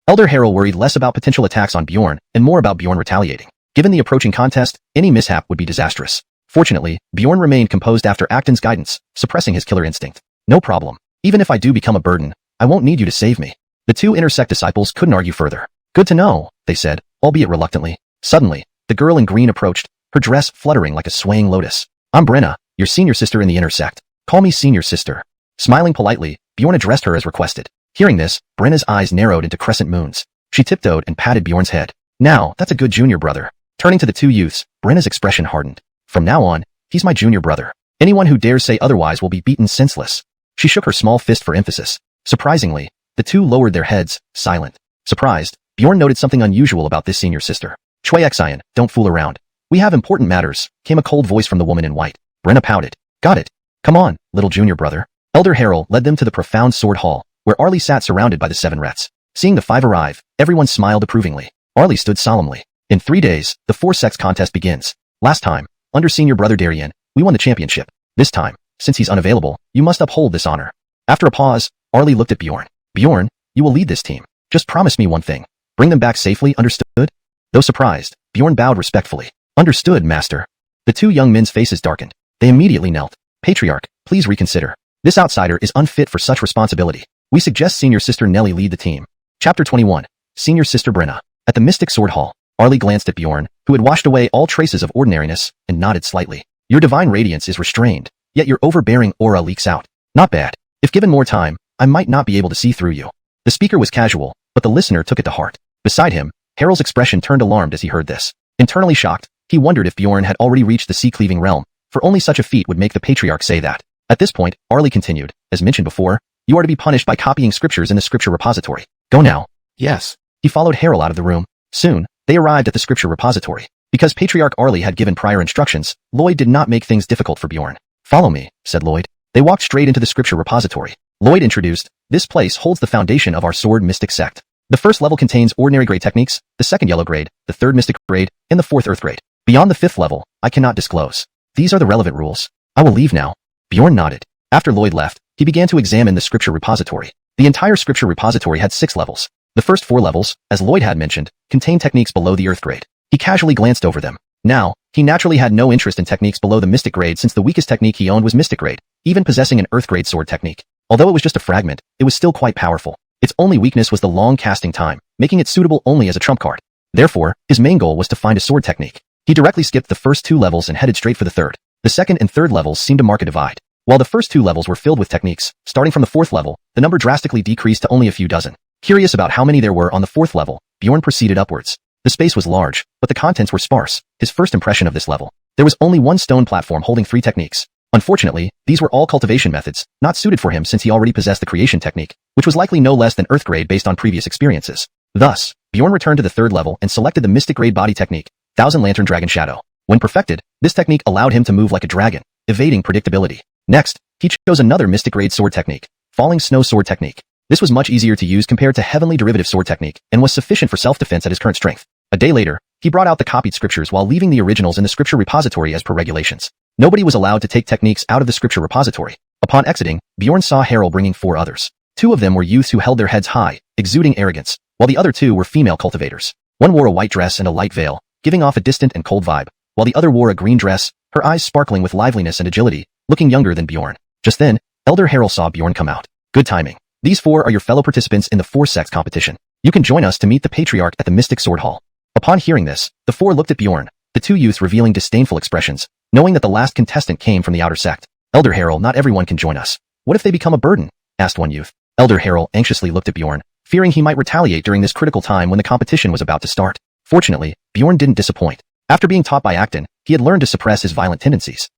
Elder Harold worried less about potential attacks on Bjorn and more about Bjorn retaliating. Given the approaching contest, any mishap would be disastrous. Fortunately, Bjorn remained composed after Acton's guidance, suppressing his killer instinct. No problem. Even if I do become a burden, I won't need you to save me. The 2 intersect disciples couldn't argue further. Good to know, they said, albeit reluctantly. Suddenly, the girl in green approached, her dress fluttering like a swaying lotus. I'm Brenna, your senior sister in the inner sect. Call me senior sister. Smiling politely, Bjorn addressed her as requested. Hearing this, Brenna's eyes narrowed into crescent moons. She tiptoed and patted Bjorn's head. Now, that's a good junior brother. Turning to the two youths, Brenna's expression hardened. From now on, he's my junior brother. Anyone who dares say otherwise will be beaten senseless. She shook her small fist for emphasis. Surprisingly, the two lowered their heads, silent. Surprised, Bjorn noted something unusual about this senior sister. Xuanhuan, don't fool around. We have important matters, came a cold voice from the woman in white. Brenna pouted. Got it. Come on, little junior brother. Elder Harrell led them to the profound sword hall, where Arlie sat surrounded by the 7 rets. Seeing the 5 arrive, everyone smiled approvingly. Arlie stood solemnly. In 3 days, the 4 sects contest begins. Last time, under senior brother Darien, we won the championship. This time, since he's unavailable, you must uphold this honor. After a pause, Arlie looked at Bjorn. Bjorn, you will lead this team. Just promise me one thing. Bring them back safely, understood? Though surprised, Bjorn bowed respectfully. Understood, master. The 2 young men's faces darkened. They immediately knelt. Patriarch, please reconsider. This outsider is unfit for such responsibility. We suggest senior sister Nellie lead the team. Chapter 21. Senior sister Brenna. At the Mystic Sword Hall, Arlie glanced at Bjorn, who had washed away all traces of ordinariness, and nodded slightly. Your divine radiance is restrained, yet your overbearing aura leaks out. Not bad. If given more time, I might not be able to see through you. The speaker was casual, but the listener took it to heart. Beside him, Harrell's expression turned alarmed as he heard this. Internally shocked, he wondered if Bjorn had already reached the sea-cleaving realm, for only such a feat would make the patriarch say that. At this point, Arlie continued, as mentioned before, you are to be punished by copying scriptures in the scripture repository. Go now. Yes. He followed Harrell out of the room. Soon, they arrived at the scripture repository. Because Patriarch Arlie had given prior instructions, Lloyd did not make things difficult for Bjorn. Follow me, said Lloyd. They walked straight into the scripture repository. Lloyd introduced, this place holds the foundation of our sword mystic sect. The first level contains ordinary grade techniques, the second yellow grade, the third mystic grade, and the fourth earth grade. Beyond the 5th level, I cannot disclose. These are the relevant rules. I will leave now. Bjorn nodded. After Lloyd left, he began to examine the scripture repository. The entire scripture repository had 6 levels. The first 4 levels, as Lloyd had mentioned, contained techniques below the earth grade. He casually glanced over them. Now, he naturally had no interest in techniques below the mystic grade since the weakest technique he owned was mystic grade, even possessing an earth grade sword technique. Although it was just a fragment, it was still quite powerful. Its only weakness was the long casting time, making it suitable only as a trump card. Therefore, his main goal was to find a sword technique. He directly skipped the first 2 levels and headed straight for the third. The second and third levels seemed to mark a divide. While the first 2 levels were filled with techniques, starting from the 4th level, the number drastically decreased to only a few dozen. Curious about how many there were on the 4th level, Bjorn proceeded upwards. The space was large, but the contents were sparse, his first impression of this level. There was only one stone platform holding 3 techniques. Unfortunately, these were all cultivation methods, not suited for him since he already possessed the creation technique, which was likely no less than earth grade based on previous experiences. Thus, Bjorn returned to the 3rd level and selected the mystic grade body technique, Thousand Lantern Dragon Shadow. When perfected, this technique allowed him to move like a dragon, evading predictability. Next, he chose another mystic grade sword technique, Falling Snow Sword Technique. This was much easier to use compared to Heavenly Derivative Sword Technique and was sufficient for self-defense at his current strength. A day later, he brought out the copied scriptures while leaving the originals in the scripture repository as per regulations. Nobody was allowed to take techniques out of the scripture repository. Upon exiting, Bjorn saw Harrell bringing 4 others. 2 of them were youths who held their heads high, exuding arrogance, while the other 2 were female cultivators. One wore a white dress and a light veil, giving off a distant and cold vibe, while the other wore a green dress, her eyes sparkling with liveliness and agility, looking younger than Bjorn. Just then, Elder Harrell saw Bjorn come out. Good timing. These 4 are your fellow participants in the 4 sects competition. You can join us to meet the Patriarch at the Mystic Sword Hall. Upon hearing this, the 4 looked at Bjorn, the 2 youths revealing disdainful expressions, knowing that the last contestant came from the outer sect. Elder Harrell, not everyone can join us. What if they become a burden? Asked one youth. Elder Harrell anxiously looked at Bjorn, fearing he might retaliate during this critical time when the competition was about to start. Fortunately, Bjorn didn't disappoint. After being taught by Acton, he had learned to suppress his violent tendencies.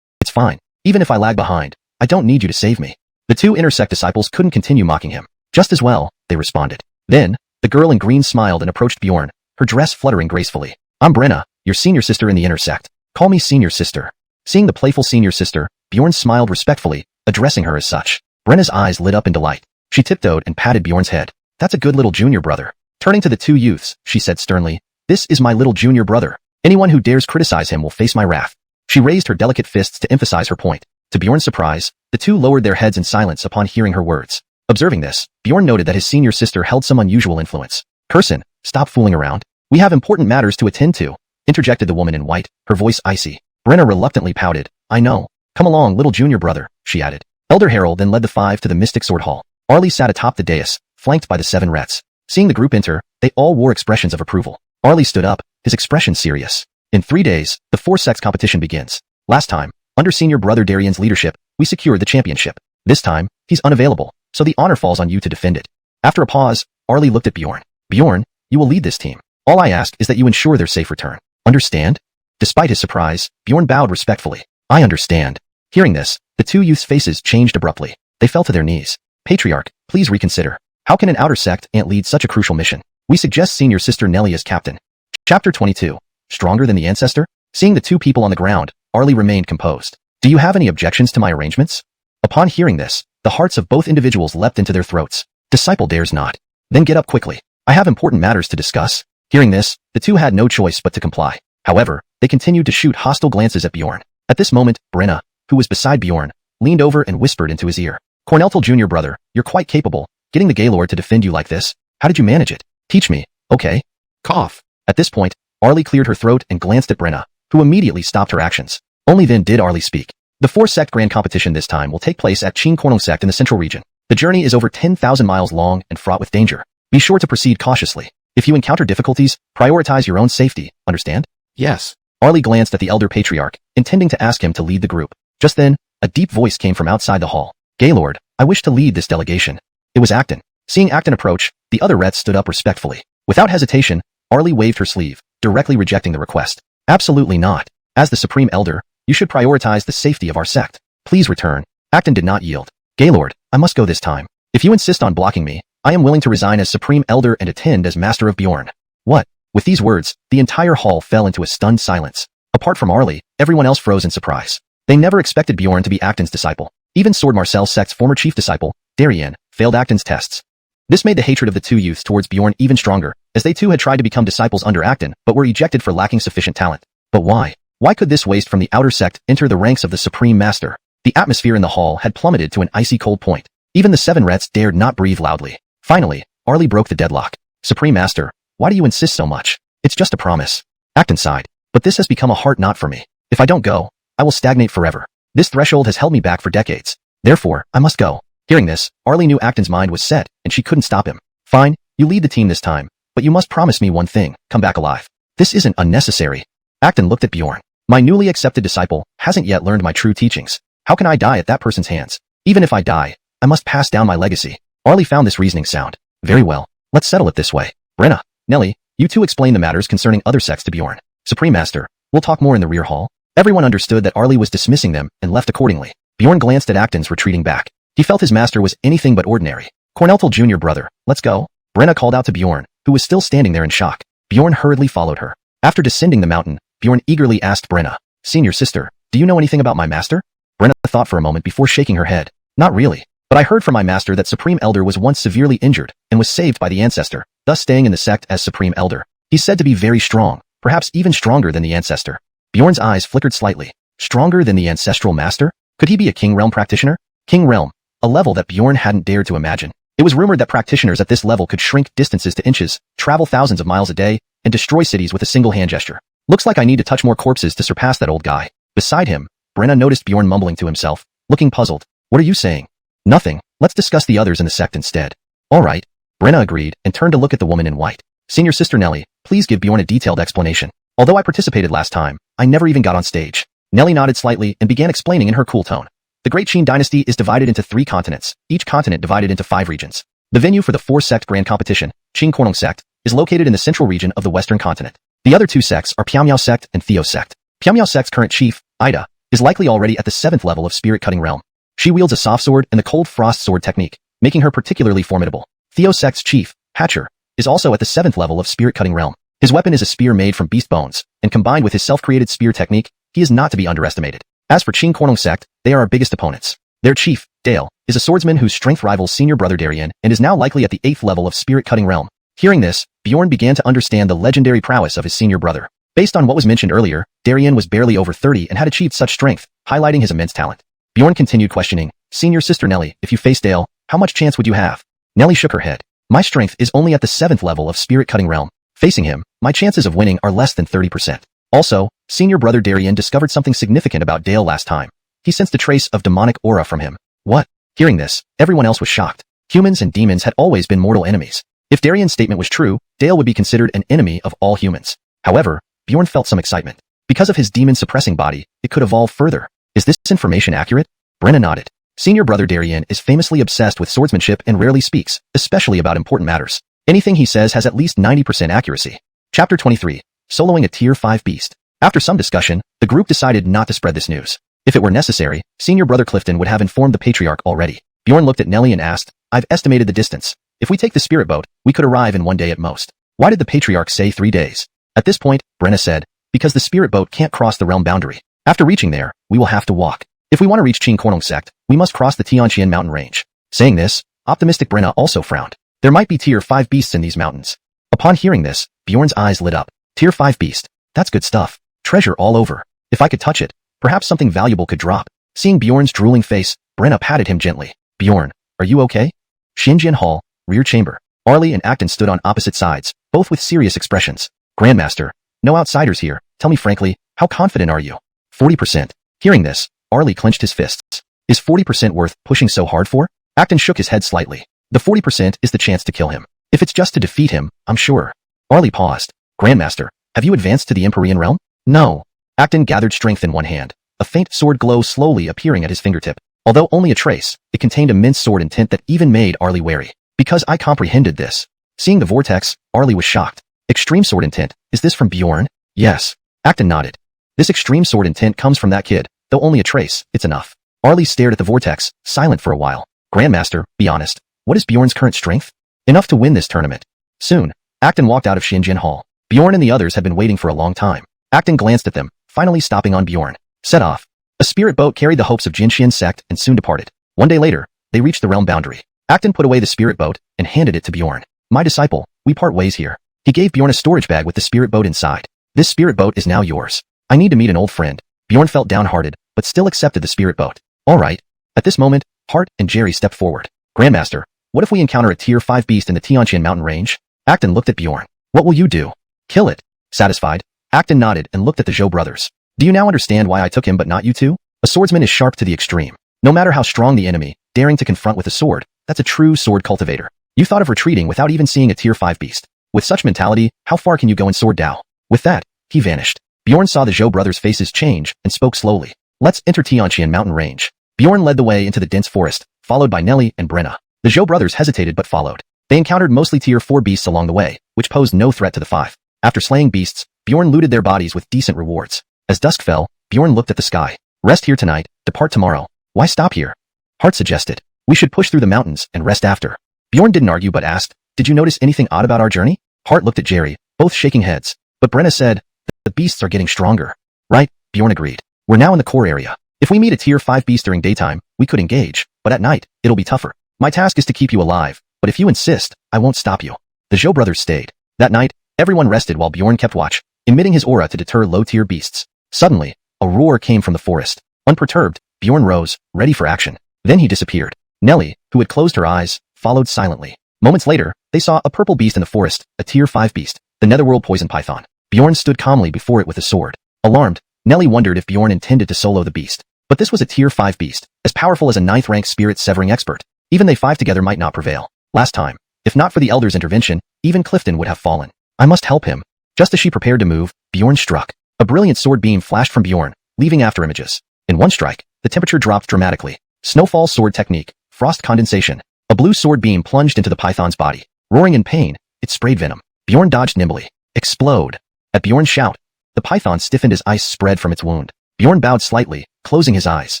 It's fine. Even if I lag behind, I don't need you to save me. The 2 intersect disciples couldn't continue mocking him. Just as well, they responded. Then, the girl in green smiled and approached Bjorn, her dress fluttering gracefully. I'm Brenna, your senior sister in the intersect. Call me senior sister. Seeing the playful senior sister, Bjorn smiled respectfully, addressing her as such. Brenna's eyes lit up in delight. She tiptoed and patted Bjorn's head. That's a good little junior brother. Turning to the 2 youths, she said sternly, this is my little junior brother. Anyone who dares criticize him will face my wrath. She raised her delicate fists to emphasize her point. To Bjorn's surprise, the 2 lowered their heads in silence upon hearing her words. Observing this, Bjorn noted that his senior sister held some unusual influence. Curson, stop fooling around. We have important matters to attend to, interjected the woman in white, her voice icy. Brenna reluctantly pouted. I know. Come along, little junior brother, she added. Elder Harrell then led the 5 to the Mystic Sword Hall. Arlie sat atop the dais, flanked by the 7 rets. Seeing the group enter, they all wore expressions of approval. Arlie stood up, his expression serious. In 3 days, the 4-sex competition begins. Last time, under senior brother Darian's leadership, we secured the championship. This time, he's unavailable, so the honor falls on you to defend it. After a pause, Arlie looked at Bjorn. Bjorn, you will lead this team. All I ask is that you ensure their safe return. Understand? Despite his surprise, Bjorn bowed respectfully. I understand. Hearing this, the 2 youths' faces changed abruptly. They fell to their knees. Patriarch, please reconsider. How can an outer sect ant lead such a crucial mission? We suggest senior sister Nellie as captain. Chapter 22. Stronger than the ancestor? Seeing the 2 people on the ground, Arlie remained composed. Do you have any objections to my arrangements? Upon hearing this, the hearts of both individuals leapt into their throats. Disciple dares not. Then get up quickly. I have important matters to discuss. Hearing this, the 2 had no choice but to comply. However, they continued to shoot hostile glances at Bjorn. At this moment, Brenna, who was beside Bjorn, leaned over and whispered into his ear. Corneltal Jr. brother, you're quite capable. Getting the Gaylord to defend you like this, how did you manage it? Teach me, okay? Cough. At this point, Arlie cleared her throat and glanced at Brenna, who immediately stopped her actions. Only then did Arlie speak. The 4-sect grand competition this time will take place at xuanhuan sect in the central region. The journey is over 10,000 miles long and fraught with danger. Be sure to proceed cautiously. If you encounter difficulties, prioritize your own safety, understand? Yes. Arlie glanced at the elder patriarch, intending to ask him to lead the group. Just then, a deep voice came from outside the hall. Gaylord, I wish to lead this delegation. It was Acton. Seeing Acton approach, the other Rets stood up respectfully. Without hesitation, Arlie waved her sleeve, directly rejecting the request. Absolutely not. As the Supreme Elder, you should prioritize the safety of our sect. Please return. Acton did not yield. Gaylord, I must go this time. If you insist on blocking me, I am willing to resign as Supreme Elder and attend as Master of Bjorn. What? With these words, the entire hall fell into a stunned silence. Apart from Arlie, everyone else froze in surprise. They never expected Bjorn to be Acton's disciple. Even Sword Marcel's sect's former chief disciple, Darian, failed Acton's tests. This made the hatred of the 2 youths towards Bjorn even stronger, as they too had tried to become disciples under Acton but were ejected for lacking sufficient talent. But why? Why could this waste from the outer sect enter the ranks of the Supreme Master? The atmosphere in the hall had plummeted to an icy cold point. Even the 7 Rets dared not breathe loudly. Finally, Arlie broke the deadlock. Supreme Master, why do you insist so much? It's just a promise. Acton sighed. But this has become a hard knot for me. If I don't go, I will stagnate forever. This threshold has held me back for decades. Therefore, I must go. Hearing this, Arlie knew Acton's mind was set, and she couldn't stop him. Fine, you lead the team this time, but you must promise me one thing, come back alive. This isn't unnecessary. Acton looked at Bjorn. My newly accepted disciple hasn't yet learned my true teachings. How can I die at that person's hands? Even if I die, I must pass down my legacy. Arlie found this reasoning sound. Very well, let's settle it this way. Brenna, Nellie, you 2 explain the matters concerning other sects to Bjorn. Supreme Master, we'll talk more in the rear hall. Everyone understood that Arlie was dismissing them and left accordingly. Bjorn glanced at Acton's retreating back. He felt his master was anything but ordinary. Corneltal Jr. brother, let's go. Brenna called out to Bjorn, who was still standing there in shock. Bjorn hurriedly followed her. After descending the mountain, Bjorn eagerly asked Brenna, Senior sister, do you know anything about my master? Brenna thought for a moment before shaking her head. Not really, but I heard from my master that Supreme Elder was once severely injured and was saved by the Ancestor, thus staying in the sect as Supreme Elder. He's said to be very strong, perhaps even stronger than the Ancestor. Bjorn's eyes flickered slightly. Stronger than the Ancestral Master? Could he be a King Realm practitioner? King Realm, a level that Bjorn hadn't dared to imagine. It was rumored that practitioners at this level could shrink distances to inches, travel thousands of miles a day, and destroy cities with a single hand gesture. Looks like I need to touch more corpses to surpass that old guy. Beside him, Brenna noticed Bjorn mumbling to himself, looking puzzled. What are you saying? Nothing. Let's discuss the others in the sect instead. All right. Brenna agreed and turned to look at the woman in white. Senior Sister Nellie, please give Bjorn a detailed explanation. Although I participated last time, I never even got on stage. Nellie nodded slightly and began explaining in her cool tone. The Great Qin dynasty is divided into 3 continents, each continent divided into 5 regions. The venue for the 4-sect grand competition, Qin sect, is located in the central region of the western continent. The other 2 sects are Piao sect and Theo sect. Piao sect's current chief, Ida, is likely already at the 7th level of spirit cutting realm. She wields a soft sword and the cold frost sword technique, making her particularly formidable. Theo sect's chief, Hatcher, is also at the 7th level of spirit cutting realm. His weapon is a spear made from beast bones, and combined with his self-created spear technique, he is not to be underestimated. As for Qin sect, they are our biggest opponents. Their chief, Dale, is a swordsman whose strength rivals senior brother Darian and is now likely at the 8th level of spirit cutting realm. Hearing this, Bjorn began to understand the legendary prowess of his senior brother. Based on what was mentioned earlier, Darian was barely over 30 and had achieved such strength, highlighting his immense talent. Bjorn continued questioning, Senior Sister Nellie, if you face Dale, how much chance would you have? Nellie shook her head. My strength is only at the 7th level of spirit cutting realm. Facing him, my chances of winning are less than 30%. Also, senior brother Darian discovered something significant about Dale last time. He sensed a trace of demonic aura from him. What? Hearing this, everyone else was shocked. Humans and demons had always been mortal enemies. If Darian's statement was true, Dale would be considered an enemy of all humans. However, Bjorn felt some excitement. Because of his demon-suppressing body, it could evolve further. Is this information accurate? Brenna nodded. Senior brother Darian is famously obsessed with swordsmanship and rarely speaks, especially about important matters. Anything he says has at least 90% accuracy. Chapter 23. Soloing a Tier 5 Beast. After some discussion, the group decided not to spread this news. If it were necessary, senior brother Clifton would have informed the Patriarch already. Bjorn looked at Nellie and asked, I've estimated the distance. If we take the spirit boat, we could arrive in 1 day at most. Why did the Patriarch say 3 days? At this point, Brenna said, because the spirit boat can't cross the realm boundary. After reaching there, we will have to walk. If we want to reach Qingkornong sect, we must cross the Tianqian mountain range. Saying this, optimistic Brenna also frowned. There might be Tier 5 beasts in these mountains. Upon hearing this, Bjorn's eyes lit up. Tier 5 beast. That's good stuff. Treasure all over. If I could touch it, perhaps something valuable could drop. Seeing Bjorn's drooling face, Brenna patted him gently. Bjorn, are you okay? Xinjian Hall, rear chamber. Arlie and Acton stood on opposite sides, both with serious expressions. Grandmaster, no outsiders here. Tell me frankly, how confident are you? 40%. Hearing this, Arlie clenched his fists. Is 40% worth pushing so hard for? Acton shook his head slightly. The 40% is the chance to kill him. If it's just to defeat him, I'm sure. Arlie paused. Grandmaster, have you advanced to the Empyrean realm? No. Acton gathered strength in one hand, a faint sword glow slowly appearing at his fingertip. Although only a trace, it contained immense sword intent that even made Arlie wary. Because I comprehended this. Seeing the vortex, Arlie was shocked. Extreme sword intent, is this from Bjorn? Yes. Acton nodded. This extreme sword intent comes from that kid, though only a trace, it's enough. Arlie stared at the vortex, silent for a while. Grandmaster, be honest, what is Bjorn's current strength? Enough to win this tournament. Soon, Acton walked out of Xinjian Hall. Bjorn and the others had been waiting for a long time. Acton glanced at them, finally stopping on Bjorn. Set off. A spirit boat carried the hopes of Jinxian sect and soon departed. 1 day later, they reached the realm boundary. Acton put away the spirit boat and handed it to Bjorn. My disciple, we part ways here. He gave Bjorn a storage bag with the spirit boat inside. This spirit boat is now yours. I need to meet an old friend. Bjorn felt downhearted, but still accepted the spirit boat. All right. At this moment, Hart and Jerry stepped forward. Grandmaster, what if we encounter a Tier 5 beast in the Tianqian mountain range? Acton looked at Bjorn. What will you do? Kill it. Satisfied, Acton nodded and looked at the Zhou brothers. Do you now understand why I took him but not you two? A swordsman is sharp to the extreme. No matter how strong the enemy, daring to confront with a sword, that's a true sword cultivator. You thought of retreating without even seeing a Tier 5 beast. With such mentality, how far can you go in sword Dao? With that, he vanished. Bjorn saw the Zhou brothers' faces change and spoke slowly. Let's enter Tianqian mountain range. Bjorn led the way into the dense forest, followed by Nellie and Brenna. The Zhou brothers hesitated but followed. They encountered mostly Tier 4 beasts along the way, which posed no threat to the 5. After slaying beasts, Bjorn looted their bodies with decent rewards. As dusk fell, Bjorn looked at the sky. Rest here tonight, depart tomorrow. Why stop here? Hart suggested. We should push through the mountains and rest after. Bjorn didn't argue but asked, did you notice anything odd about our journey? Hart looked at Jerry, both shaking heads. But Brenna said, the beasts are getting stronger. Right, Bjorn agreed. We're now in the core area. If we meet a Tier 5 beast during daytime, we could engage, but at night, it'll be tougher. My task is to keep you alive, but if you insist, I won't stop you. The Zhou brothers stayed. That night, everyone rested while Bjorn kept watch, emitting his aura to deter low-tier beasts. Suddenly, a roar came from the forest. Unperturbed, Bjorn rose, ready for action. Then he disappeared. Nellie, who had closed her eyes, followed silently. Moments later, they saw a purple beast in the forest, a Tier 5 beast, the Netherworld poison python. Bjorn stood calmly before it with a sword. Alarmed, Nellie wondered if Bjorn intended to solo the beast. But this was a Tier 5 beast, as powerful as a 9th-rank spirit-severing expert. Even they 5 together might not prevail. Last time, if not for the Elder's intervention, even Clifton would have fallen. I must help him. Just as she prepared to move, Bjorn struck. A brilliant sword beam flashed from Bjorn, leaving after images. In one strike, the temperature dropped dramatically. Snowfall sword technique, frost condensation. A blue sword beam plunged into the python's body. Roaring in pain, it sprayed venom. Bjorn dodged nimbly. Explode. At Bjorn's shout, the python stiffened as ice spread from its wound. Bjorn bowed slightly, closing his eyes.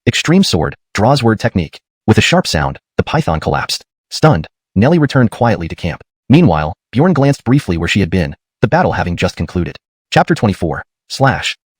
Extreme sword, draws word technique. With a sharp sound, the python collapsed. Stunned, Nellie returned quietly to camp. Meanwhile, Bjorn glanced briefly where she had been, the battle having just concluded. Chapter 24.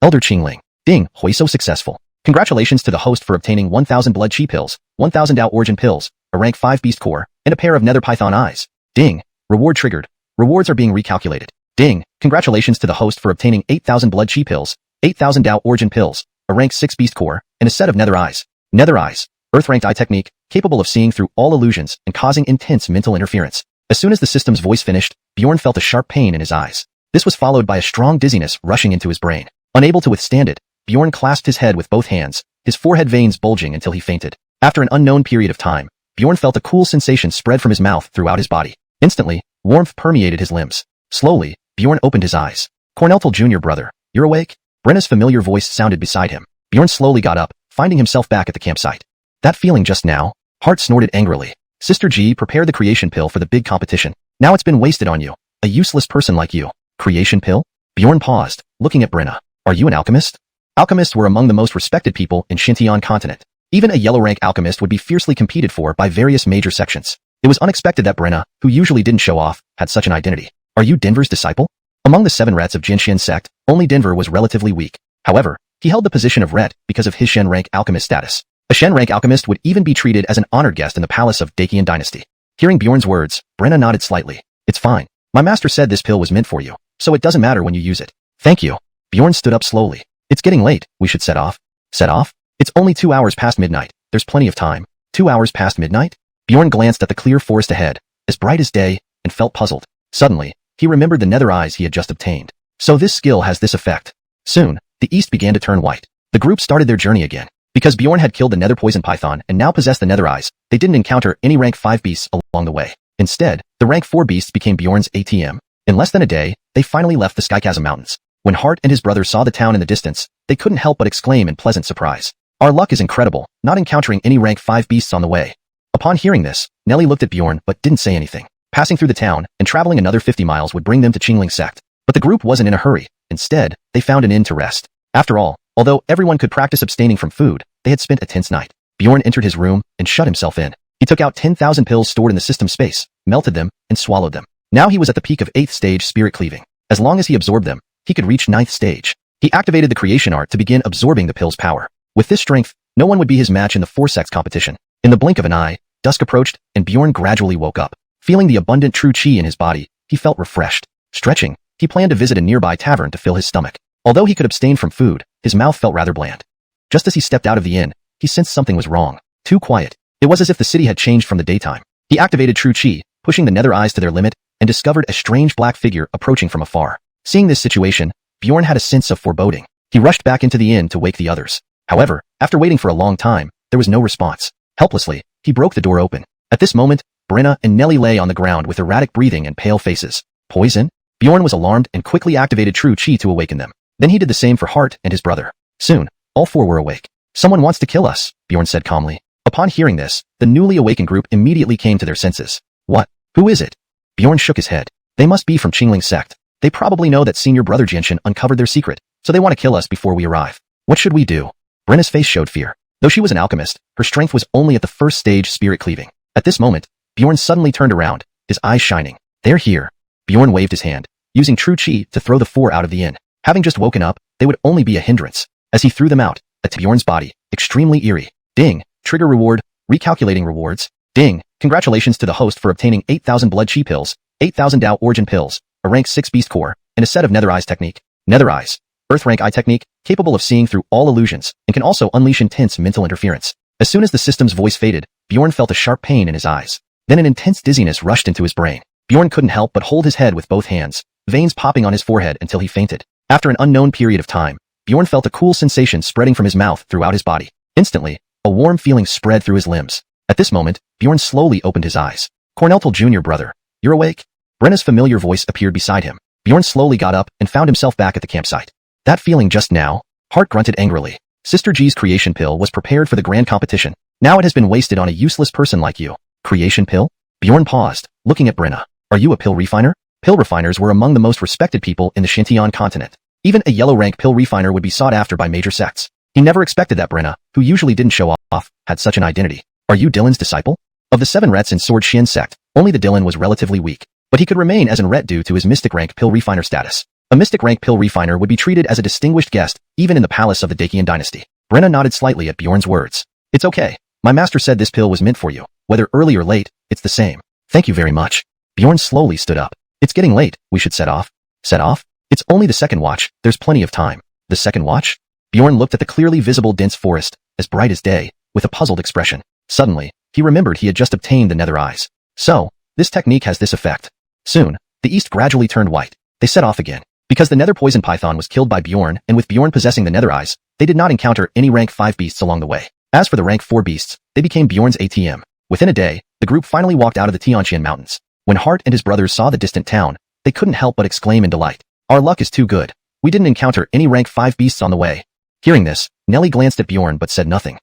Elder Qingling. Ding, Hui so successful. Congratulations to the host for obtaining 1,000 blood chi pills, 1,000 Dao origin pills, a rank 5 beast core, and a pair of nether python eyes. Ding. Reward triggered. Rewards are being recalculated. Ding. Congratulations to the host for obtaining 8,000 blood chi pills, 8,000 Dao origin pills, a rank 6 beast core, and a set of nether eyes. Nether eyes. Earth-ranked eye technique, capable of seeing through all illusions and causing intense mental interference. As soon as the system's voice finished, Bjorn felt a sharp pain in his eyes. This was followed by a strong dizziness rushing into his brain. Unable to withstand it, Bjorn clasped his head with both hands, his forehead veins bulging until he fainted. After an unknown period of time, Bjorn felt a cool sensation spread from his mouth throughout his body. Instantly, warmth permeated his limbs. Slowly, Bjorn opened his eyes. Cornelthal Jr. brother, you're awake? Brenna's familiar voice sounded beside him. Bjorn slowly got up, finding himself back at the campsite. That feeling just now? Hart snorted angrily. Sister G prepared the creation pill for the big competition. Now it's been wasted on you. A useless person like you. Creation pill? Bjorn paused, looking at Brenna. Are you an alchemist? Alchemists were among the most respected people in Xintian continent. Even a yellow-rank alchemist would be fiercely competed for by various major sections. It was unexpected that Brenna, who usually didn't show off, had such an identity. Are you Denver's disciple? Among the 7 rets of Jinshin sect, only Denver was relatively weak. However, he held the position of ret because of his Shen-rank alchemist status. A Shen-rank alchemist would even be treated as an honored guest in the palace of Dakian dynasty. Hearing Bjorn's words, Brenna nodded slightly. It's fine. My master said this pill was meant for you, so it doesn't matter when you use it. Thank you. Bjorn stood up slowly. It's getting late. We should set off. Set off? It's only 2 hours past midnight. There's plenty of time. 2 hours past midnight? Bjorn glanced at the clear forest ahead, as bright as day, and felt puzzled. Suddenly, he remembered the nether eyes he had just obtained. So this skill has this effect. Soon, the east began to turn white. The group started their journey again. Because Bjorn had killed the nether poison python and now possessed the nether eyes, they didn't encounter any rank 5 beasts along the way. Instead, the rank 4 beasts became Bjorn's ATM. In less than a day, they finally left the Skychasm Mountains. When Hart and his brother saw the town in the distance, they couldn't help but exclaim in pleasant surprise. Our luck is incredible, not encountering any rank 5 beasts on the way. Upon hearing this, Nelly looked at Bjorn but didn't say anything. Passing through the town and traveling another 50 miles would bring them to Qingling sect. But the group wasn't in a hurry. Instead, they found an inn to rest. After all, although everyone could practice abstaining from food, they had spent a tense night. Bjorn entered his room and shut himself in. He took out 10,000 pills stored in the system space, melted them, and swallowed them. Now he was at the peak of 8th stage spirit cleaving. As long as he absorbed them, he could reach 9th stage. He activated the creation art to begin absorbing the pill's power. With this strength, no one would be his match in the 4-sex competition. In the blink of an eye, dusk approached, and Bjorn gradually woke up. Feeling the abundant true qi in his body, he felt refreshed. Stretching, he planned to visit a nearby tavern to fill his stomach. Although he could abstain from food, his mouth felt rather bland. Just as he stepped out of the inn, he sensed something was wrong. Too quiet. It was as if the city had changed from the daytime. He activated true qi, pushing the nether eyes to their limit, and discovered a strange black figure approaching from afar. Seeing this situation, Bjorn had a sense of foreboding. He rushed back into the inn to wake the others. However, after waiting for a long time, there was no response. Helplessly, he broke the door open. At this moment, Brenna and Nelly lay on the ground with erratic breathing and pale faces. Poison? Bjorn was alarmed and quickly activated true qi to awaken them. Then he did the same for Hart and his brother. Soon, all 4 were awake. Someone wants to kill us, Bjorn said calmly. Upon hearing this, the newly awakened group immediately came to their senses. What? Who is it? Bjorn shook his head. They must be from Qingling sect. They probably know that senior brother Jinshin uncovered their secret, so they want to kill us before we arrive. What should we do? Brenna's face showed fear. Though she was an alchemist, her strength was only at the 1st stage spirit cleaving. At this moment, Bjorn suddenly turned around, his eyes shining. They're here. Bjorn waved his hand, using true qi to throw the 4 out of the inn. Having just woken up, they would only be a hindrance. As he threw them out, at Bjorn's body, extremely eerie. Ding. Trigger reward. Recalculating rewards. Ding. Congratulations to the host for obtaining 8,000 blood chi pills, 8,000 Dao origin pills, a rank 6 beast core, and a set of nether eyes technique. Nether eyes. Earth rank eye technique, capable of seeing through all illusions, and can also unleash intense mental interference. As soon as the system's voice faded, Bjorn felt a sharp pain in his eyes. Then an intense dizziness rushed into his brain. Bjorn couldn't help but hold his head with both hands, veins popping on his forehead until he fainted. After an unknown period of time, Bjorn felt a cool sensation spreading from his mouth throughout his body. Instantly, a warm feeling spread through his limbs. At this moment, Bjorn slowly opened his eyes. Cornelthal Jr. brother, you're awake? Brenna's familiar voice appeared beside him. Bjorn slowly got up and found himself back at the campsite. That feeling just now? Hart grunted angrily. Sister G's creation pill was prepared for the grand competition. Now it has been wasted on a useless person like you. Creation pill? Bjorn paused, looking at Brenna. Are you a pill refiner? Pill refiners were among the most respected people in the Xintian continent. Even a yellow-rank pill refiner would be sought after by major sects. He never expected that Brenna, who usually didn't show off, had such an identity. Are you Dylan's disciple? Of the 7 rets in Sword Shin sect, only the Dylan was relatively weak, but he could remain as an ret due to his mystic rank pill refiner status. A mystic rank pill refiner would be treated as a distinguished guest, even in the palace of the Dakian dynasty. Brenna nodded slightly at Bjorn's words. It's okay. My master said this pill was meant for you. Whether early or late, it's the same. Thank you very much. Bjorn slowly stood up. It's getting late. We should set off. Set off? It's only the 2nd watch. There's plenty of time. The 2nd watch? Bjorn looked at the clearly visible dense forest, as bright as day, with a puzzled expression. Suddenly, he remembered he had just obtained the nether eyes. So, this technique has this effect. Soon, the east gradually turned white. They set off again. Because the nether poison python was killed by Bjorn, and with Bjorn possessing the nether eyes, they did not encounter any rank 5 beasts along the way. As for the rank 4 beasts, they became Bjorn's ATM. Within a day, the group finally walked out of the Tianqian Mountains. When Hart and his brothers saw the distant town, they couldn't help but exclaim in delight. Our luck is too good. We didn't encounter any rank 5 beasts on the way. Hearing this, Nelly glanced at Bjorn but said nothing.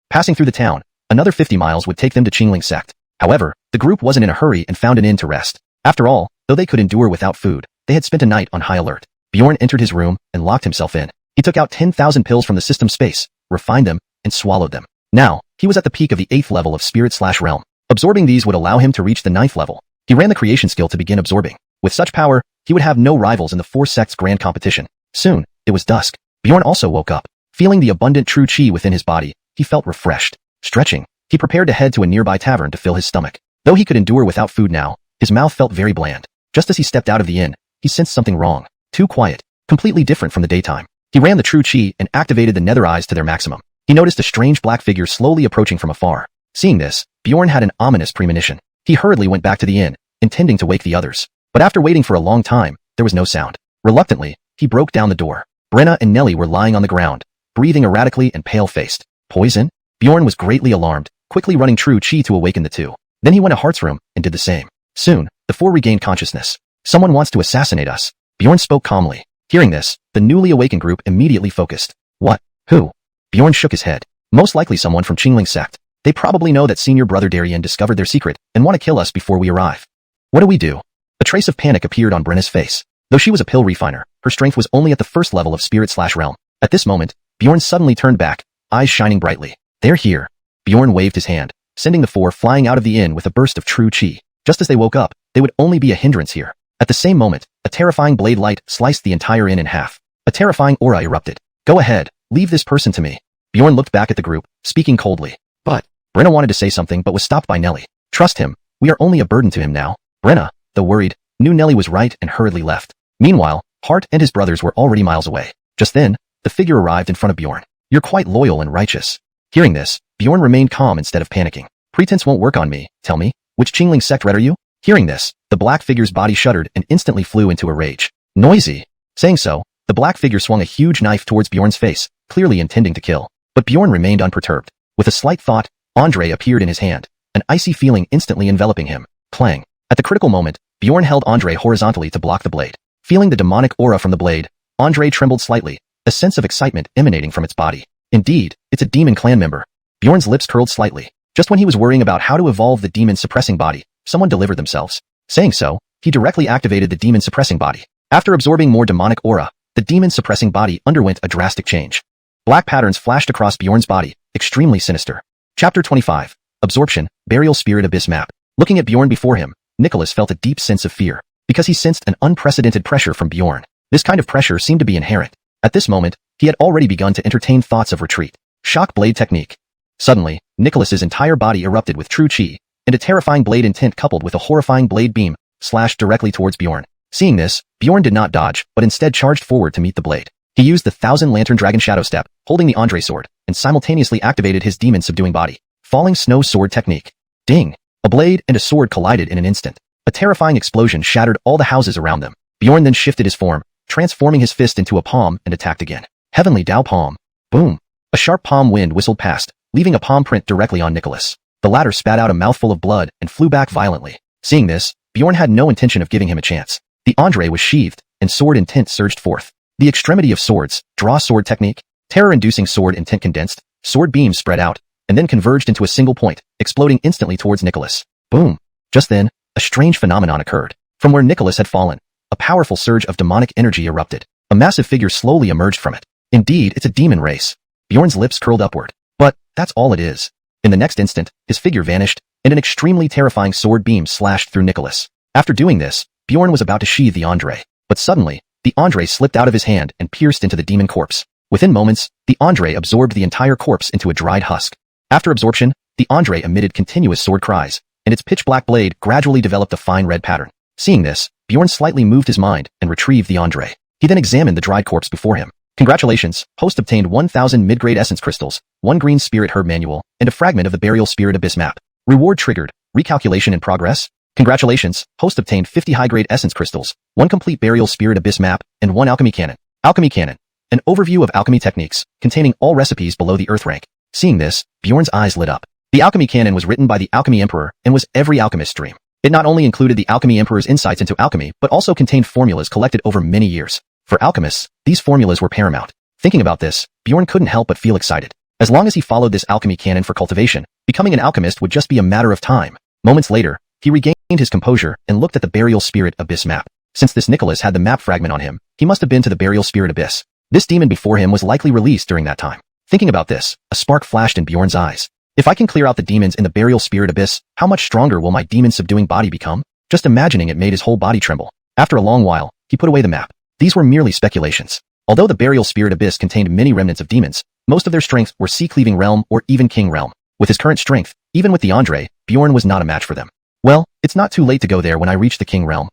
Passing through the town, another 50 miles would take them to Qingling sect. However, the group wasn't in a hurry and found an inn to rest. After all, though they could endure without food, they had spent a night on high alert. Bjorn entered his room and locked himself in. He took out 10,000 pills from the system space, refined them, and swallowed them. Now, he was at the peak of the 8th level of spirit/realm. Absorbing these would allow him to reach the 9th level. He ran the creation skill to begin absorbing. With such power, he would have no rivals in the 4 sects grand competition. Soon, it was dusk. Bjorn also woke up. Feeling the abundant true chi within his body, he felt refreshed. Stretching, he prepared to head to a nearby tavern to fill his stomach. Though he could endure without food now, his mouth felt very bland. Just as he stepped out of the inn, he sensed something wrong. Too quiet, completely different from the daytime. He ran the true chi and activated the nether eyes to their maximum. He noticed a strange black figure slowly approaching from afar. Seeing this, Bjorn had an ominous premonition. He hurriedly went back to the inn, intending to wake the others. But after waiting for a long time, there was no sound. Reluctantly, he broke down the door. Brenna and Nelly were lying on the ground, breathing erratically and pale-faced. Poison? Bjorn was greatly alarmed, quickly running true chi to awaken the two. Then he went to Hart's room and did the same. Soon, the 4 regained consciousness. Someone wants to assassinate us. Bjorn spoke calmly. Hearing this, the newly awakened group immediately focused. What? Who? Bjorn shook his head. Most likely someone from Qingling sect. They probably know that senior brother Darien discovered their secret and want to kill us before we arrive. What do we do? A trace of panic appeared on Brenna's face. Though she was a pill refiner, her strength was only at the 1st level of spirit/realm. At this moment, Bjorn suddenly turned back, eyes shining brightly. They're here. Bjorn waved his hand, sending the 4 flying out of the inn with a burst of true chi. Just as they woke up, they would only be a hindrance here. At the same moment, a terrifying blade light sliced the entire inn in half. A terrifying aura erupted. Go ahead, leave this person to me. Bjorn looked back at the group, speaking coldly. But, Brenna wanted to say something but was stopped by Nelly. Trust him, we are only a burden to him now. Brenna, though worried, knew Nelly was right and hurriedly left. Meanwhile, Hart and his brothers were already miles away. Just then, the figure arrived in front of Bjorn. You're quite loyal and righteous. Hearing this, Bjorn remained calm instead of panicking. Pretense won't work on me, tell me, which Qingling sect red are you? Hearing this, the black figure's body shuddered and instantly flew into a rage. Noisy. Saying so, the black figure swung a huge knife towards Bjorn's face, clearly intending to kill. But Bjorn remained unperturbed. With a slight thought, Andre appeared in his hand, an icy feeling instantly enveloping him. Clang. At the critical moment, Bjorn held Andre horizontally to block the blade. Feeling the demonic aura from the blade, Andre trembled slightly, a sense of excitement emanating from its body. Indeed, it's a demon clan member. Bjorn's lips curled slightly. Just when he was worrying about how to evolve the demon-suppressing body, someone delivered themselves. Saying so, he directly activated the demon-suppressing body. After absorbing more demonic aura, the demon-suppressing body underwent a drastic change. Black patterns flashed across Bjorn's body, extremely sinister. Chapter 25. Absorption, Burial Spirit Abyss Map. Looking at Bjorn before him, Nicholas felt a deep sense of fear, because he sensed an unprecedented pressure from Bjorn. This kind of pressure seemed to be inherent. At this moment, he had already begun to entertain thoughts of retreat. Shock blade technique. Suddenly, Nicholas's entire body erupted with true chi, and a terrifying blade intent coupled with a horrifying blade beam slashed directly towards Bjorn. Seeing this, Bjorn did not dodge, but instead charged forward to meet the blade. He used the 1,000-lantern dragon shadow step, holding the Andre sword, and simultaneously activated his demon-subduing body. Falling snow sword technique. Ding! A blade and a sword collided in an instant. A terrifying explosion shattered all the houses around them. Bjorn then shifted his form, transforming his fist into a palm and attacked again. Heavenly Dao Palm. Boom! A sharp palm wind whistled past, leaving a palm print directly on Nicholas. The latter spat out a mouthful of blood and flew back violently. Seeing this, Bjorn had no intention of giving him a chance. The Andre was sheathed, and sword intent surged forth. The extremity of swords, draw sword technique, terror-inducing sword intent condensed, sword beams spread out, and then converged into a single point, exploding instantly towards Nicholas. Boom! Just then, a strange phenomenon occurred. From where Nicholas had fallen, a powerful surge of demonic energy erupted. A massive figure slowly emerged from it. Indeed, it's a demon race. Bjorn's lips curled upward. But, that's all it is. In the next instant, his figure vanished, and an extremely terrifying sword beam slashed through Nicholas. After doing this, Bjorn was about to sheathe the Andre. But suddenly, the Andre slipped out of his hand and pierced into the demon corpse. Within moments, the Andre absorbed the entire corpse into a dried husk. After absorption, the Andre emitted continuous sword cries, and its pitch-black blade gradually developed a fine red pattern. Seeing this, Bjorn slightly moved his mind and retrieved the Andre. He then examined the dried corpse before him. Congratulations, host obtained 1,000 mid-grade essence crystals, 1 green spirit herb manual, and a fragment of the burial spirit abyss map. Reward triggered, recalculation in progress. Congratulations, host obtained 50 high-grade essence crystals, 1 complete burial spirit abyss map, and 1 alchemy cannon. Alchemy cannon. An overview of alchemy techniques, containing all recipes below the earth rank. Seeing this, Bjorn's eyes lit up. The alchemy cannon was written by the Alchemy Emperor and was every alchemist's dream. It not only included the Alchemy Emperor's insights into alchemy, but also contained formulas collected over many years. For alchemists, these formulas were paramount. Thinking about this, Bjorn couldn't help but feel excited. As long as he followed this alchemy canon for cultivation, becoming an alchemist would just be a matter of time. Moments later, he regained his composure and looked at the Burial Spirit Abyss map. Since this Nicholas had the map fragment on him, he must have been to the Burial Spirit Abyss. This demon before him was likely released during that time. Thinking about this, a spark flashed in Bjorn's eyes. If I can clear out the demons in the Burial Spirit Abyss, how much stronger will my demon-subduing body become? Just imagining it made his whole body tremble. After a long while, he put away the map. These were merely speculations. Although the Burial Spirit Abyss contained many remnants of demons, most of their strength were Sea-Cleaving Realm or even King Realm. With his current strength, even with the Andre, Bjorn was not a match for them. Well, it's not too late to go there when I reach the King Realm.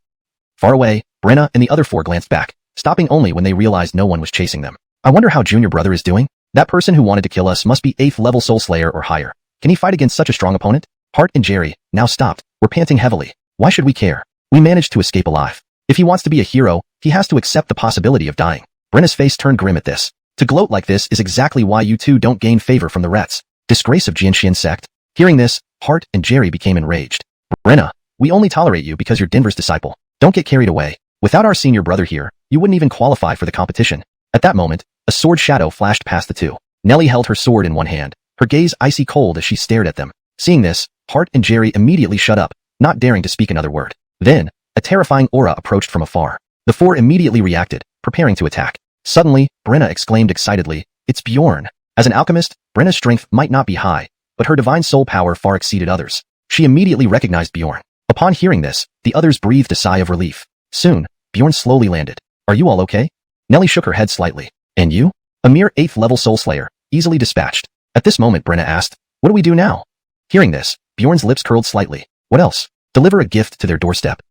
Far away, Brenna and the other four glanced back, stopping only when they realized no one was chasing them. I wonder how Junior Brother is doing? That person who wanted to kill us must be 8th level Soul Slayer or higher. Can he fight against such a strong opponent? Hart and Jerry, now stopped, were panting heavily. Why should we care? We managed to escape alive. If he wants to be a hero, he has to accept the possibility of dying. Brenna's face turned grim at this. To gloat like this is exactly why you two don't gain favor from the rats. Disgrace of Jianxian sect. Hearing this, Hart and Jerry became enraged. Brenna, we only tolerate you because you're Denver's disciple. Don't get carried away. Without our senior brother here, you wouldn't even qualify for the competition. At that moment, a sword shadow flashed past the two. Nellie held her sword in one hand, her gaze icy cold as she stared at them. Seeing this, Hart and Jerry immediately shut up, not daring to speak another word. Then, a terrifying aura approached from afar. The four immediately reacted, preparing to attack. Suddenly, Brenna exclaimed excitedly, "It's Bjorn." As an alchemist, Brenna's strength might not be high, but her divine soul power far exceeded others. She immediately recognized Bjorn. Upon hearing this, the others breathed a sigh of relief. Soon, Bjorn slowly landed. "Are you all okay?" Nellie shook her head slightly. "And you?" "A mere 8th level Soul Slayer, easily dispatched." At this moment, Brenna asked, "What do we do now?" Hearing this, Bjorn's lips curled slightly. "What else?" "Deliver a gift to their doorstep."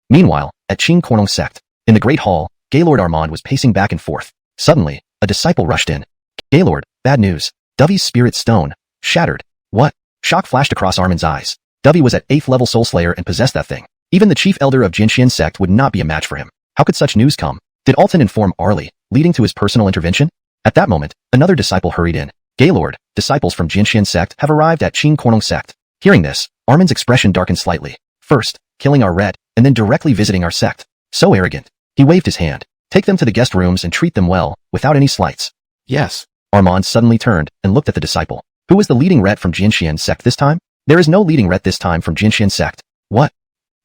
Meanwhile, at xuanhuan sect, in the Great Hall, Gaylord Armand was pacing back and forth. Suddenly, a disciple rushed in. "Gaylord, bad news. Dovey's spirit stone. Shattered." "What?" Shock flashed across Armand's eyes. Dovey was at 8th level Soul Slayer and possessed that thing. Even the chief elder of Jianxian sect would not be a match for him. How could such news come? Did Alton inform Arlie, leading to his personal intervention? At that moment, another disciple hurried in. "Gaylord, disciples from Jianxian sect have arrived at xuanhuan sect." Hearing this, Armand's expression darkened slightly. "First, killing our ret, and then directly visiting our sect. So arrogant." He waved his hand. "Take them to the guest rooms and treat them well, without any slights." "Yes." Armand suddenly turned and looked at the disciple. Who was the leading ret from Jianxian sect this time? "There is no leading ret this time from Jianxian sect." "What?"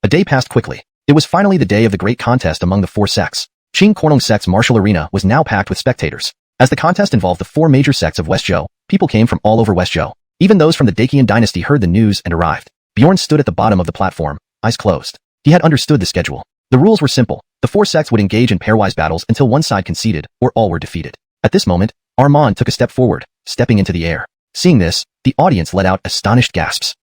A day passed quickly. It was finally the day of the great contest among the four sects. xuanhuan sect's martial arena was now packed with spectators. As the contest involved the four major sects of Westzhou, people came from all over Westzhou. Even those from the Dacian dynasty heard the news and arrived. Bjorn stood at the bottom of the platform, eyes closed. He had understood the schedule. The rules were simple. The four sects would engage in pairwise battles until one side conceded, or all were defeated. At this moment, Armand took a step forward, stepping into the air. Seeing this, the audience let out astonished gasps.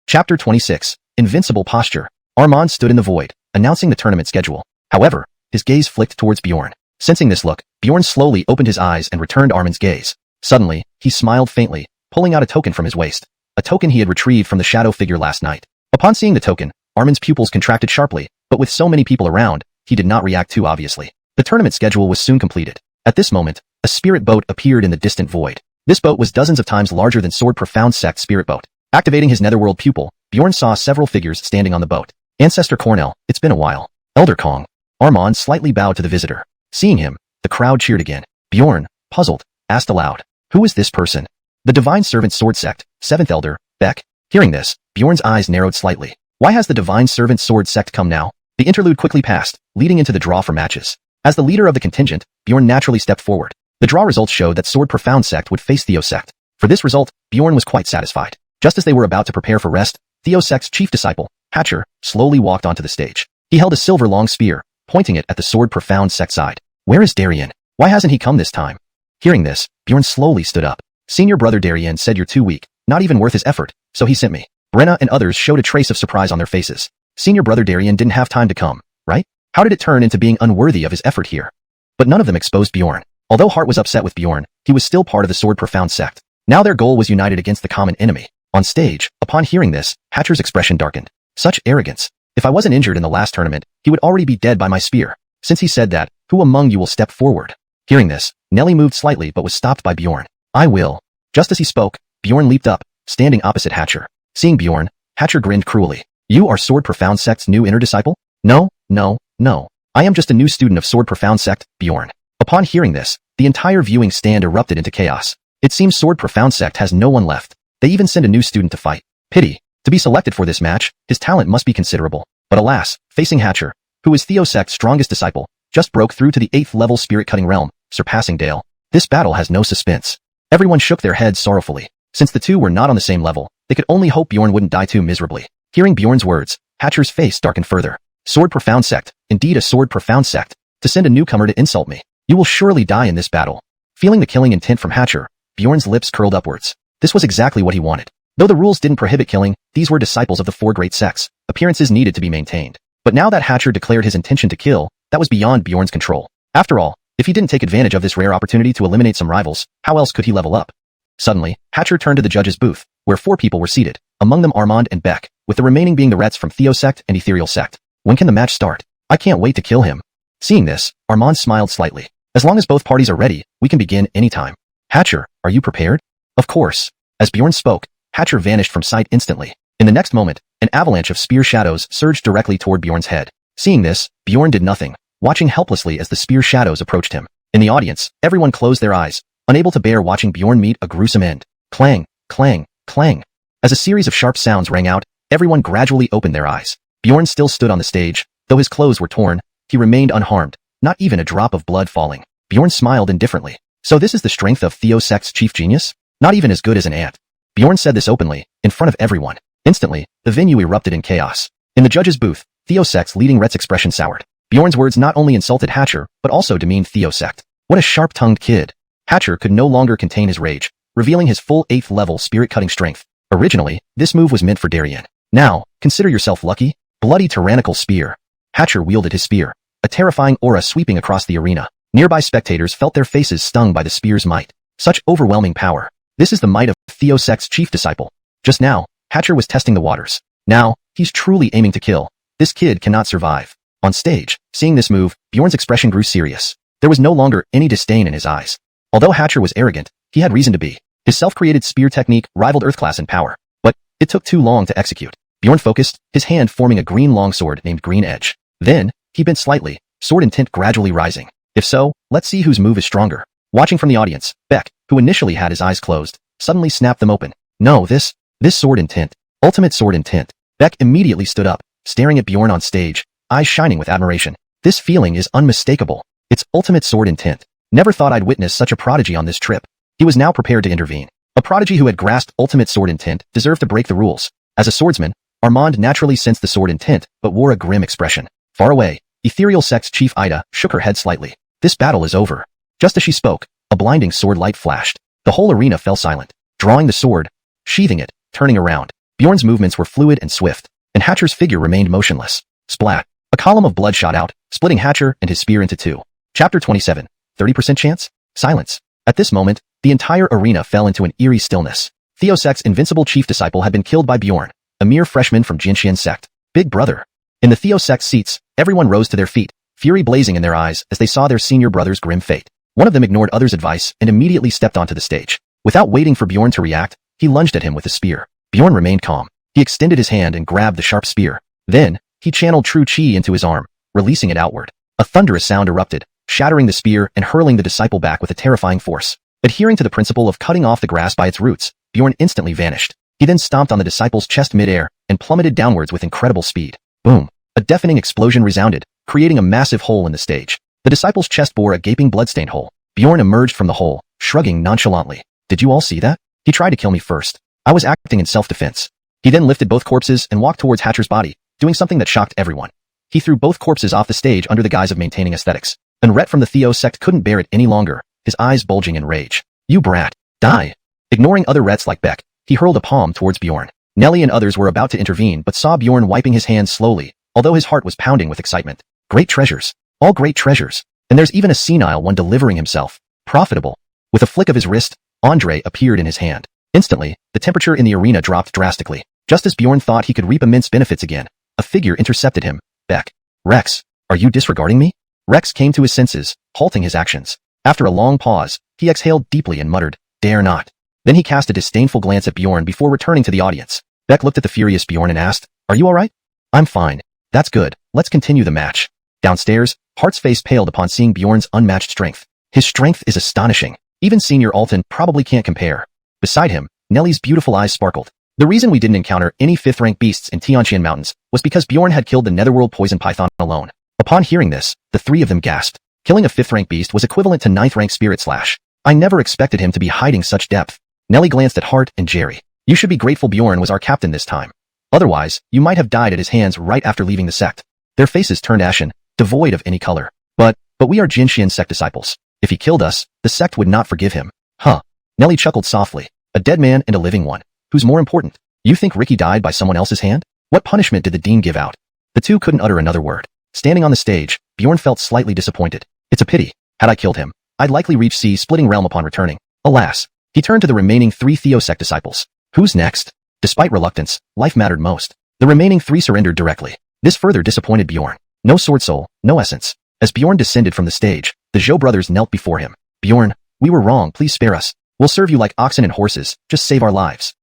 Chapter 26, Invincible Posture. Armand stood in the void, announcing the tournament schedule. However, his gaze flicked towards Bjorn. Sensing this look, Bjorn slowly opened his eyes and returned Armand's gaze. Suddenly, he smiled faintly, pulling out a token from his waist. A token he had retrieved from the shadow figure last night. Upon seeing the token, Armand's pupils contracted sharply, but with so many people around, he did not react too obviously. The tournament schedule was soon completed. At this moment, a spirit boat appeared in the distant void. This boat was dozens of times larger than Sword Profound Sect spirit boat. Activating his netherworld pupil, Bjorn saw several figures standing on the boat. Ancestor Cornell, it's been a while. Elder Kong. Armand slightly bowed to the visitor. Seeing him, the crowd cheered again. Bjorn, puzzled, asked aloud, "Who is this person?" "The Divine Servant Sword Sect, 7th Elder, Beck." Hearing this, Bjorn's eyes narrowed slightly. Why has the Divine Servant Sword Sect come now? The interlude quickly passed, leading into the draw for matches. As the leader of the contingent, Bjorn naturally stepped forward. The draw results showed that Sword Profound Sect would face Theo Sect. For this result, Bjorn was quite satisfied. Just as they were about to prepare for rest, Theo Sect's chief disciple, Hatcher, slowly walked onto the stage. He held a silver long spear, pointing it at the Sword Profound Sect side. "Where is Darien? Why hasn't he come this time?" Hearing this, Bjorn slowly stood up. "Senior brother Darien said you're too weak, not even worth his effort, so he sent me." Brenna and others showed a trace of surprise on their faces. Senior brother Darien didn't have time to come, right? How did it turn into being unworthy of his effort here? But none of them exposed Bjorn. Although Hart was upset with Bjorn, he was still part of the Sword Profound Sect. Now their goal was united against the common enemy. On stage, upon hearing this, Hatcher's expression darkened. Such arrogance. If I wasn't injured in the last tournament, he would already be dead by my spear. Since he said that, who among you will step forward? Hearing this, Nellie moved slightly but was stopped by Bjorn. "I will." Just as he spoke, Bjorn leaped up, standing opposite Hatcher. Seeing Bjorn, Hatcher grinned cruelly. You are Sword Profound Sect's new inner disciple? No, no, no. I am just a new student of Sword Profound Sect, Bjorn. Upon hearing this, the entire viewing stand erupted into chaos. It seems Sword Profound Sect has no one left. They even send a new student to fight. Pity. To be selected for this match, his talent must be considerable. But alas, facing Hatcher, who is Theo Sect's strongest disciple, just broke through to the 8th level spirit-cutting realm, surpassing Dale. This battle has no suspense. Everyone shook their heads sorrowfully. Since the two were not on the same level, they could only hope Bjorn wouldn't die too miserably. Hearing Bjorn's words, Hatcher's face darkened further. Sword Profound Sect, indeed a Sword Profound Sect. To send a newcomer to insult me. You will surely die in this battle. Feeling the killing intent from Hatcher, Bjorn's lips curled upwards. This was exactly what he wanted. Though the rules didn't prohibit killing, these were disciples of the 4 great sects. Appearances needed to be maintained. But now that Hatcher declared his intention to kill, that was beyond Bjorn's control. After all, if he didn't take advantage of this rare opportunity to eliminate some rivals, how else could he level up? Suddenly, Hatcher turned to the judge's booth, where 4 people were seated, among them Armand and Beck, with the remaining being the Rets from Theo Sect and Ethereal Sect. When can the match start? I can't wait to kill him. Seeing this, Armand smiled slightly. As long as both parties are ready, we can begin anytime. Hatcher, are you prepared? Of course. As Bjorn spoke, Hatcher vanished from sight instantly. In the next moment, an avalanche of spear shadows surged directly toward Bjorn's head. Seeing this, Bjorn did nothing, watching helplessly as the spear shadows approached him. In the audience, everyone closed their eyes, unable to bear watching Bjorn meet a gruesome end. Clang, clang, clang. As a series of sharp sounds rang out, everyone gradually opened their eyes. Bjorn still stood on the stage. Though his clothes were torn, he remained unharmed, not even a drop of blood falling. Bjorn smiled indifferently. So this is the strength of Theo Sect's chief genius? Not even as good as an ant. Bjorn said this openly, in front of everyone. Instantly, the venue erupted in chaos. In the judge's booth, Theo Sect's leading Ret's expression soured. Bjorn's words not only insulted Hatcher, but also demeaned Theo Sect. What a sharp-tongued kid. Hatcher could no longer contain his rage, revealing his full 8th level spirit-cutting strength. Originally, this move was meant for Darien. Now, consider yourself lucky. Bloody tyrannical spear. Hatcher wielded his spear, a terrifying aura sweeping across the arena. Nearby spectators felt their faces stung by the spear's might. Such overwhelming power. This is the might of Theo Sect's chief disciple. Just now, Hatcher was testing the waters. Now, he's truly aiming to kill. This kid cannot survive. On stage, seeing this move, Bjorn's expression grew serious. There was no longer any disdain in his eyes. Although Hatcher was arrogant, he had reason to be. His self-created spear technique rivaled Earth class in power. But it took too long to execute. Bjorn focused, his hand forming a green longsword named Green Edge. Then, he bent slightly, sword intent gradually rising. If so, let's see whose move is stronger. Watching from the audience, Beck, who initially had his eyes closed, suddenly snapped them open. No, this sword intent. Ultimate sword intent. Beck immediately stood up, staring at Bjorn on stage, eyes shining with admiration. This feeling is unmistakable. It's ultimate sword intent. Never thought I'd witness such a prodigy on this trip. He was now prepared to intervene. A prodigy who had grasped ultimate sword intent deserved to break the rules. As a swordsman, Armand naturally sensed the sword intent, but wore a grim expression. Far away, Ethereal Sect's chief Ida shook her head slightly. This battle is over. Just as she spoke, a blinding sword light flashed. The whole arena fell silent. Drawing the sword, sheathing it, turning around. Bjorn's movements were fluid and swift, and Hatcher's figure remained motionless. Splat. A column of blood shot out, splitting Hatcher and his spear into 2. Chapter 27. 30% chance? Silence. At this moment, the entire arena fell into an eerie stillness. Theo Sect's invincible chief disciple had been killed by Bjorn, a mere freshman from Jinxian Sect. Big brother. In the Theo Sect seats, everyone rose to their feet, fury blazing in their eyes as they saw their senior brother's grim fate. One of them ignored others' advice and immediately stepped onto the stage. Without waiting for Bjorn to react, he lunged at him with a spear. Bjorn remained calm. He extended his hand and grabbed the sharp spear. Then, he channeled true chi into his arm, releasing it outward. A thunderous sound erupted, shattering the spear and hurling the disciple back with a terrifying force. Adhering to the principle of cutting off the grass by its roots, Bjorn instantly vanished. He then stomped on the disciple's chest mid-air and plummeted downwards with incredible speed. Boom! A deafening explosion resounded, creating a massive hole in the stage. The disciple's chest bore a gaping bloodstained hole. Bjorn emerged from the hole, shrugging nonchalantly. Did you all see that? He tried to kill me first. I was acting in self-defense. He then lifted both corpses and walked towards Hatcher's body, doing something that shocked everyone. He threw both corpses off the stage under the guise of maintaining aesthetics. An Ret from the Theo Sect couldn't bear it any longer, his eyes bulging in rage. You brat. Die. Ignoring other Rets like Beck, he hurled a palm towards Bjorn. Nelly and others were about to intervene but saw Bjorn wiping his hands slowly, although his heart was pounding with excitement. Great treasures. All great treasures. And there's even a senile one delivering himself. Profitable. With a flick of his wrist, Andre appeared in his hand. Instantly, the temperature in the arena dropped drastically. Just as Bjorn thought he could reap immense benefits again, a figure intercepted him. Beck. Rex, are you disregarding me? Rex came to his senses, halting his actions. After a long pause, he exhaled deeply and muttered, "Dare not." Then he cast a disdainful glance at Bjorn before returning to the audience. Beck looked at the furious Bjorn and asked, "Are you alright?" I'm fine. That's good. Let's continue the match. Downstairs, Hart's face paled upon seeing Bjorn's unmatched strength. His strength is astonishing. Even Senior Alton probably can't compare. Beside him, Nellie's beautiful eyes sparkled. The reason we didn't encounter any 5th-rank beasts in Tianqian Mountains was because Bjorn had killed the Netherworld poison python alone. Upon hearing this, the 3 of them gasped. Killing a 5th-rank beast was equivalent to 9th-rank spirit slash. I never expected him to be hiding such depth. Nellie glanced at Hart and Jerry. You should be grateful Bjorn was our captain this time. Otherwise, you might have died at his hands right after leaving the sect. Their faces turned ashen, devoid of any color. But we are Jinxian sect disciples. If he killed us, the sect would not forgive him. Huh. Nellie chuckled softly. A dead man and a living one. Who's more important? You think Ricky died by someone else's hand? What punishment did the dean give out? The two couldn't utter another word. Standing on the stage, Bjorn felt slightly disappointed. It's a pity. Had I killed him, I'd likely reach splitting realm upon returning. Alas. He turned to the remaining 3 Theosect disciples. Who's next? Despite reluctance, life mattered most. The remaining 3 surrendered directly. This further disappointed Bjorn. No sword soul, no essence. As Bjorn descended from the stage, the Zhou brothers knelt before him. Bjorn, we were wrong, please spare us. We'll serve you like oxen and horses, just save our lives.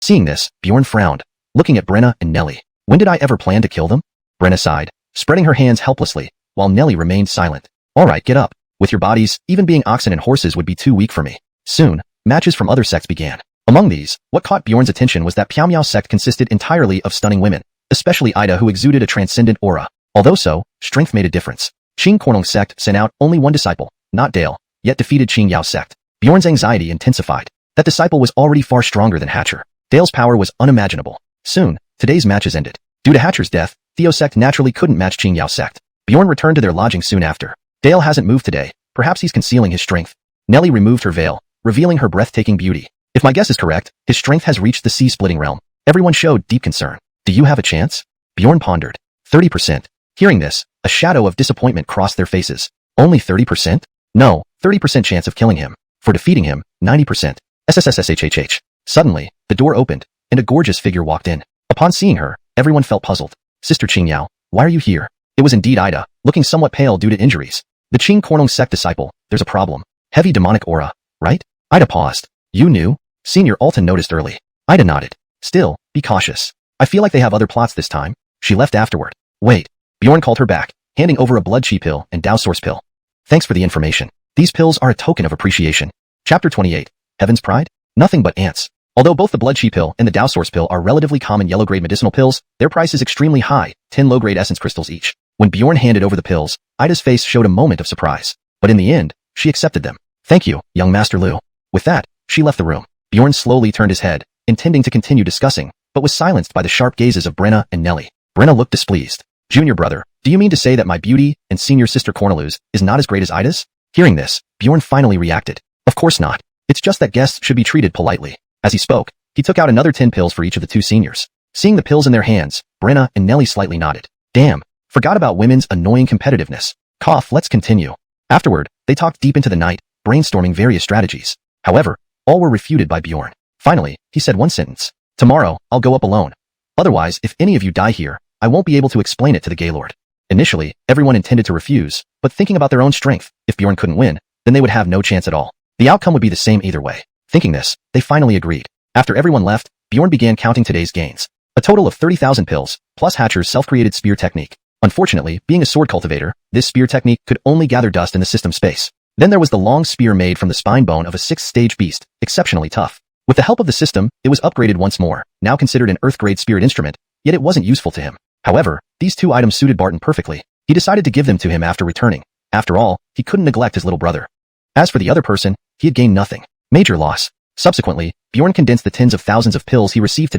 Seeing this, Bjorn frowned, looking at Brenna and Nellie. When did I ever plan to kill them? Brenna sighed, spreading her hands helplessly, while Nellie remained silent. Alright, get up. With your bodies, even being oxen and horses would be too weak for me. Soon, matches from other sects began. Among these, what caught Bjorn's attention was that Piao Miao sect consisted entirely of stunning women, especially Ida who exuded a transcendent aura. Although so, strength made a difference. Qing Cornong sect sent out only one disciple, not Dale, yet defeated Qing Yao sect. Bjorn's anxiety intensified. That disciple was already far stronger than Hatcher. Dale's power was unimaginable. Soon, today's matches ended. Due to Hatcher's death, Theo sect naturally couldn't match Qing Yao sect. Bjorn returned to their lodging soon after. Dale hasn't moved today. Perhaps he's concealing his strength. Nellie removed her veil, revealing her breathtaking beauty. If my guess is correct, his strength has reached the sea-splitting realm. Everyone showed deep concern. Do you have a chance? Bjorn pondered. 30%. Hearing this, a shadow of disappointment crossed their faces. Only 30%? No, 30% chance of killing him. For defeating him, 90%. SSSSHHH. Suddenly, the door opened, and a gorgeous figure walked in. Upon seeing her, everyone felt puzzled. Sister Qing Yao, why are you here? It was indeed Ida, looking somewhat pale due to injuries. The Qing Cornong sect disciple, there's a problem. Heavy demonic aura, right? Ida paused. You knew? Senior Alton noticed early. Ida nodded. Still, be cautious. I feel like they have other plots this time. She left afterward. Wait. Bjorn called her back, handing over a blood chi pill and Dao source pill. Thanks for the information. These pills are a token of appreciation. Chapter 28. Heaven's Pride? Nothing but ants. Although both the blood chi pill and the Dao source pill are relatively common yellow-grade medicinal pills, their price is extremely high, 10 low-grade essence crystals each. When Bjorn handed over the pills, Ida's face showed a moment of surprise. But in the end, she accepted them. Thank you, young Master Lu. With that, she left the room. Bjorn slowly turned his head, intending to continue discussing, but was silenced by the sharp gazes of Brenna and Nellie. Brenna looked displeased. Junior brother, do you mean to say that my beauty and senior sister Cornelou's is not as great as Ida's? Hearing this, Bjorn finally reacted. Of course not. It's just that guests should be treated politely. As he spoke, he took out another 10 pills for each of the 2 seniors. Seeing the pills in their hands, Brenna and Nellie slightly nodded. Damn. Forgot about women's annoying competitiveness. Cough, let's continue. Afterward, they talked deep into the night, brainstorming various strategies. However, all were refuted by Bjorn. Finally, he said one sentence. Tomorrow, I'll go up alone. Otherwise, if any of you die here, I won't be able to explain it to the Gaylord. Initially, everyone intended to refuse, but thinking about their own strength, if Bjorn couldn't win, then they would have no chance at all. The outcome would be the same either way. Thinking this, they finally agreed. After everyone left, Bjorn began counting today's gains. A total of 30,000 pills, plus Hatcher's self-created spear technique. Unfortunately, being a sword cultivator, this spear technique could only gather dust in the system space. Then there was the long spear made from the spine bone of a 6th-stage beast, exceptionally tough. With the help of the system, it was upgraded once more, now considered an Earth-grade spirit instrument, yet it wasn't useful to him. However, these 2 items suited Barton perfectly. He decided to give them to him after returning. After all, he couldn't neglect his little brother. As for the other person, he had gained nothing. Major loss. Subsequently, Bjorn condensed the tens of thousands of pills he received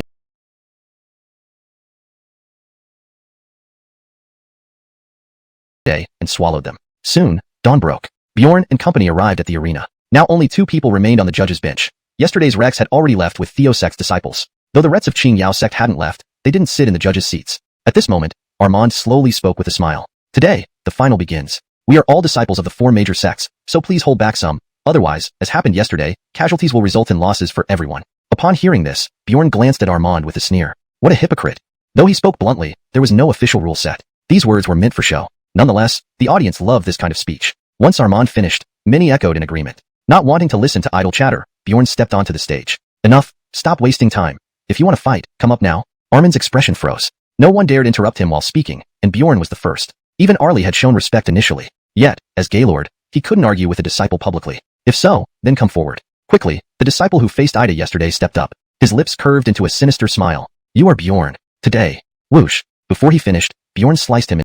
today and swallowed them. Soon, dawn broke. Bjorn and company arrived at the arena. Now only 2 people remained on the judge's bench. Yesterday's Rex had already left with Theo sect's disciples. Though the Rets of Qing Yao sect hadn't left, they didn't sit in the judges' seats. At this moment, Armand slowly spoke with a smile. Today, the final begins. We are all disciples of the 4 major sects, so please hold back some. Otherwise, as happened yesterday, casualties will result in losses for everyone. Upon hearing this, Bjorn glanced at Armand with a sneer. What a hypocrite. Though he spoke bluntly, there was no official rule set. These words were meant for show. Nonetheless, the audience loved this kind of speech. Once Armand finished, many echoed in agreement. Not wanting to listen to idle chatter, Bjorn stepped onto the stage. Enough, stop wasting time. If you want to fight, come up now. Armand's expression froze. No one dared interrupt him while speaking, and Bjorn was the first. Even Arlie had shown respect initially. Yet, as Gaylord, he couldn't argue with a disciple publicly. If so, then come forward. Quickly, the disciple who faced Ida yesterday stepped up. His lips curved into a sinister smile. You are Bjorn. Today. Whoosh. Before he finished, Bjorn sliced him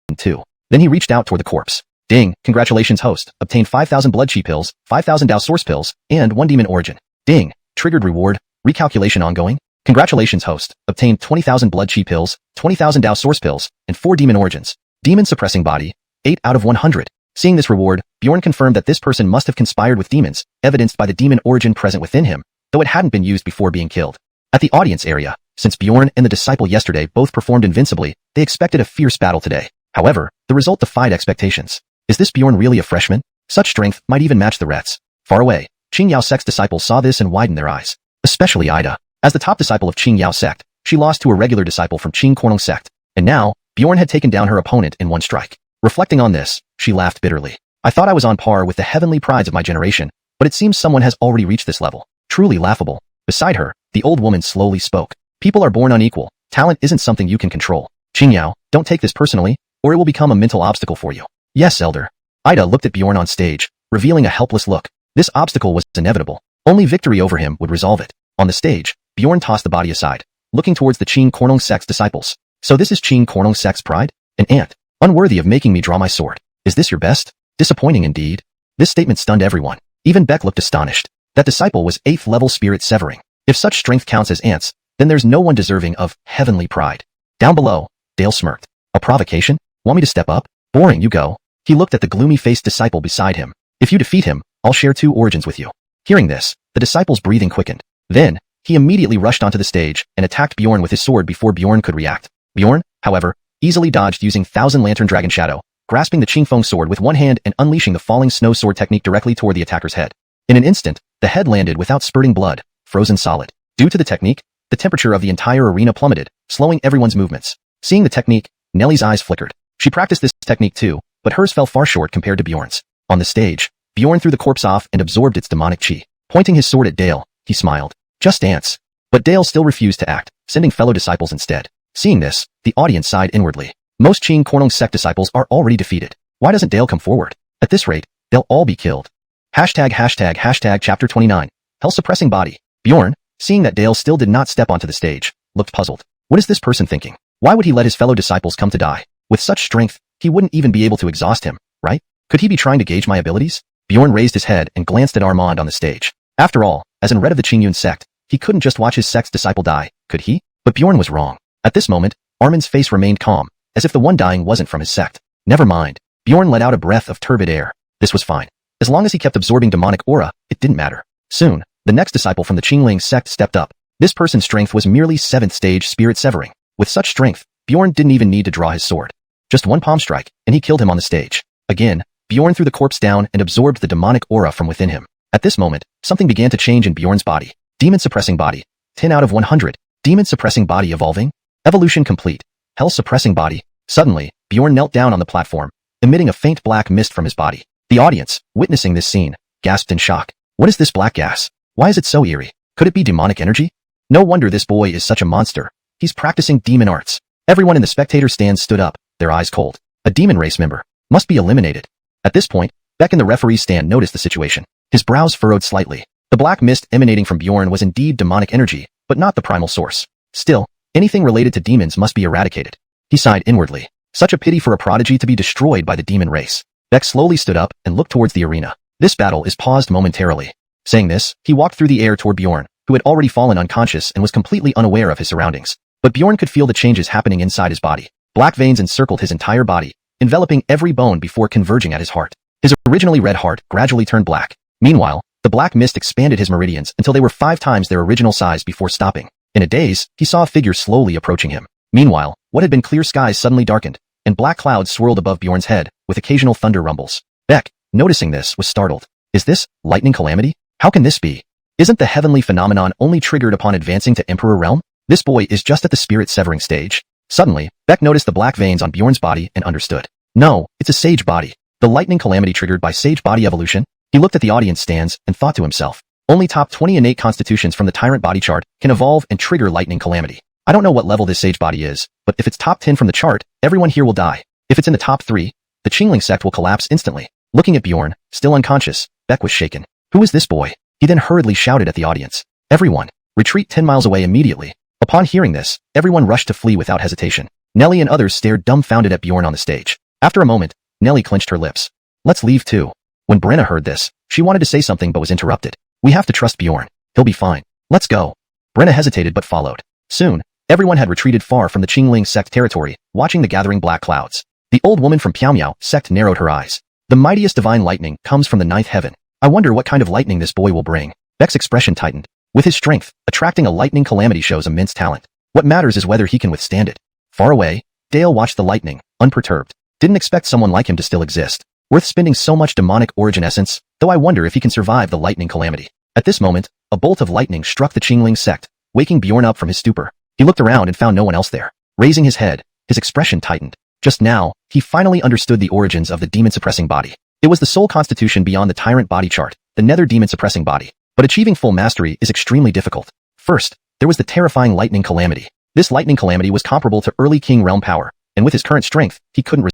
in two. Then he reached out toward the corpse. Ding. Congratulations, host. Obtained 5,000 blood chi pills, 5,000 Dao source pills, and 1 demon origin. Ding. Triggered reward. Recalculation ongoing. Congratulations, host. Obtained 20,000 blood chi pills, 20,000 Dao source pills, and 4 demon origins. Demon suppressing body. 8 out of 100. Seeing this reward, Bjorn confirmed that this person must have conspired with demons, evidenced by the demon origin present within him, though it hadn't been used before being killed. At the audience area, since Bjorn and the disciple yesterday both performed invincibly, they expected a fierce battle today. However, the result defied expectations. Is this Bjorn really a freshman? Such strength might even match the Rets. Far away, Qing Yao sect's disciples saw this and widened their eyes. Especially Ida. As the top disciple of Qing Yao sect, she lost to a regular disciple from Qing Kornung sect. And now, Bjorn had taken down her opponent in one strike. Reflecting on this, she laughed bitterly. I thought I was on par with the heavenly prides of my generation, but it seems someone has already reached this level. Truly laughable. Beside her, the old woman slowly spoke. People are born unequal. Talent isn't something you can control. Qing Yao, don't take this personally, or it will become a mental obstacle for you. Yes, elder. Ida looked at Bjorn on stage, revealing a helpless look. This obstacle was inevitable. Only victory over him would resolve it. On the stage, Bjorn tossed the body aside, looking towards the Qing Kornung sect's disciples. So this is Qing Kornung sect's pride? An ant. Unworthy of making me draw my sword. Is this your best? Disappointing indeed. This statement stunned everyone. Even Beck looked astonished. That disciple was 8th level spirit severing. If such strength counts as ants, then there's no one deserving of heavenly pride. Down below, Dale smirked. A provocation? Want me to step up? Boring, you go. He looked at the gloomy-faced disciple beside him. If you defeat him, I'll share 2 origins with you. Hearing this, the disciple's breathing quickened. Then, he immediately rushed onto the stage and attacked Bjorn with his sword before Bjorn could react. Bjorn, however, easily dodged using Thousand Lantern Dragon Shadow, grasping the Qingfeng sword with one hand and unleashing the falling snow sword technique directly toward the attacker's head. In an instant, the head landed without spurting blood, frozen solid. Due to the technique, the temperature of the entire arena plummeted, slowing everyone's movements. Seeing the technique, Nellie's eyes flickered. She practiced this technique too, but hers fell far short compared to Bjorn's. On the stage, Bjorn threw the corpse off and absorbed its demonic chi. Pointing his sword at Dale, he smiled. Just ants. But Dale still refused to act, sending fellow disciples instead. Seeing this, the audience sighed inwardly. Most Qing Kornung sect disciples are already defeated. Why doesn't Dale come forward? At this rate, they'll all be killed. Hashtag chapter 29. Hell suppressing body. Bjorn, seeing that Dale still did not step onto the stage, looked puzzled. What is this person thinking? Why would he let his fellow disciples come to die? With such strength, he wouldn't even be able to exhaust him, right? Could he be trying to gauge my abilities? Bjorn raised his head and glanced at Armand on the stage. After all, as an red of the Qingyun sect, he couldn't just watch his sect's disciple die, could he? But Bjorn was wrong. At this moment, Armand's face remained calm, as if the one dying wasn't from his sect. Never mind. Bjorn let out a breath of turbid air. This was fine. As long as he kept absorbing demonic aura, it didn't matter. Soon, the next disciple from the Qingling sect stepped up. This person's strength was merely 7th stage spirit severing. With such strength, Bjorn didn't even need to draw his sword. Just one palm strike, and he killed him on the stage. Again, Bjorn threw the corpse down and absorbed the demonic aura from within him. At this moment, something began to change in Bjorn's body. Demon suppressing body. 10 out of 100. Demon suppressing body evolving. Evolution complete. Hell suppressing body. Suddenly, Bjorn knelt down on the platform, emitting a faint black mist from his body. The audience, witnessing this scene, gasped in shock. What is this black gas? Why is it so eerie? Could it be demonic energy? No wonder this boy is such a monster. He's practicing demon arts. Everyone in the spectator stands stood up, their eyes cold. A demon race member. Must be eliminated. At this point, Beck in the referee's stand noticed the situation. His brows furrowed slightly. The black mist emanating from Bjorn was indeed demonic energy, but not the primal source. Still, anything related to demons must be eradicated. He sighed inwardly. Such a pity for a prodigy to be destroyed by the demon race. Beck slowly stood up and looked towards the arena. This battle is paused momentarily. Saying this, he walked through the air toward Bjorn, who had already fallen unconscious and was completely unaware of his surroundings. But Bjorn could feel the changes happening inside his body. Black veins encircled his entire body, enveloping every bone before converging at his heart. His originally red heart gradually turned black. Meanwhile, the black mist expanded his meridians until they were 5 times their original size before stopping. In a daze, he saw a figure slowly approaching him. Meanwhile, what had been clear skies suddenly darkened, and black clouds swirled above Bjorn's head, with occasional thunder rumbles. Beck, noticing this, was startled. Is this lightning calamity? How can this be? Isn't the heavenly phenomenon only triggered upon advancing to Emperor Realm? This boy is just at the spirit severing stage. Suddenly, Beck noticed the black veins on Bjorn's body and understood. No, it's a sage body. The lightning calamity triggered by sage body evolution? He looked at the audience stands and thought to himself. Only top 20 innate constitutions from the tyrant body chart can evolve and trigger lightning calamity. I don't know what level this sage body is, but if it's top 10 from the chart, everyone here will die. If it's in the top 3, the Qingling sect will collapse instantly. Looking at Bjorn, still unconscious, Beck was shaken. Who is this boy? He then hurriedly shouted at the audience. Everyone, retreat 10 miles away immediately. Upon hearing this, everyone rushed to flee without hesitation. Nellie and others stared dumbfounded at Bjorn on the stage. After a moment, Nellie clenched her lips. Let's leave too. When Brenna heard this, she wanted to say something but was interrupted. We have to trust Bjorn. He'll be fine. Let's go. Brenna hesitated but followed. Soon, everyone had retreated far from the Qingling sect territory, watching the gathering black clouds. The old woman from Piaomiao sect narrowed her eyes. The mightiest divine lightning comes from the ninth heaven. I wonder what kind of lightning this boy will bring. Beck's expression tightened. With his strength, attracting a lightning calamity shows immense talent. What matters is whether he can withstand it. Far away, Dale watched the lightning, unperturbed. Didn't expect someone like him to still exist. Worth spending so much demonic origin essence, though I wonder if he can survive the lightning calamity. At this moment, a bolt of lightning struck the Qingling sect, waking Bjorn up from his stupor. He looked around and found no one else there. Raising his head, his expression tightened. Just now, he finally understood the origins of the demon-suppressing body. It was the sole constitution beyond the tyrant body chart, the nether demon-suppressing body. But achieving full mastery is extremely difficult. First, there was the terrifying lightning calamity. This lightning calamity was comparable to early king realm power, and with his current strength, he couldn't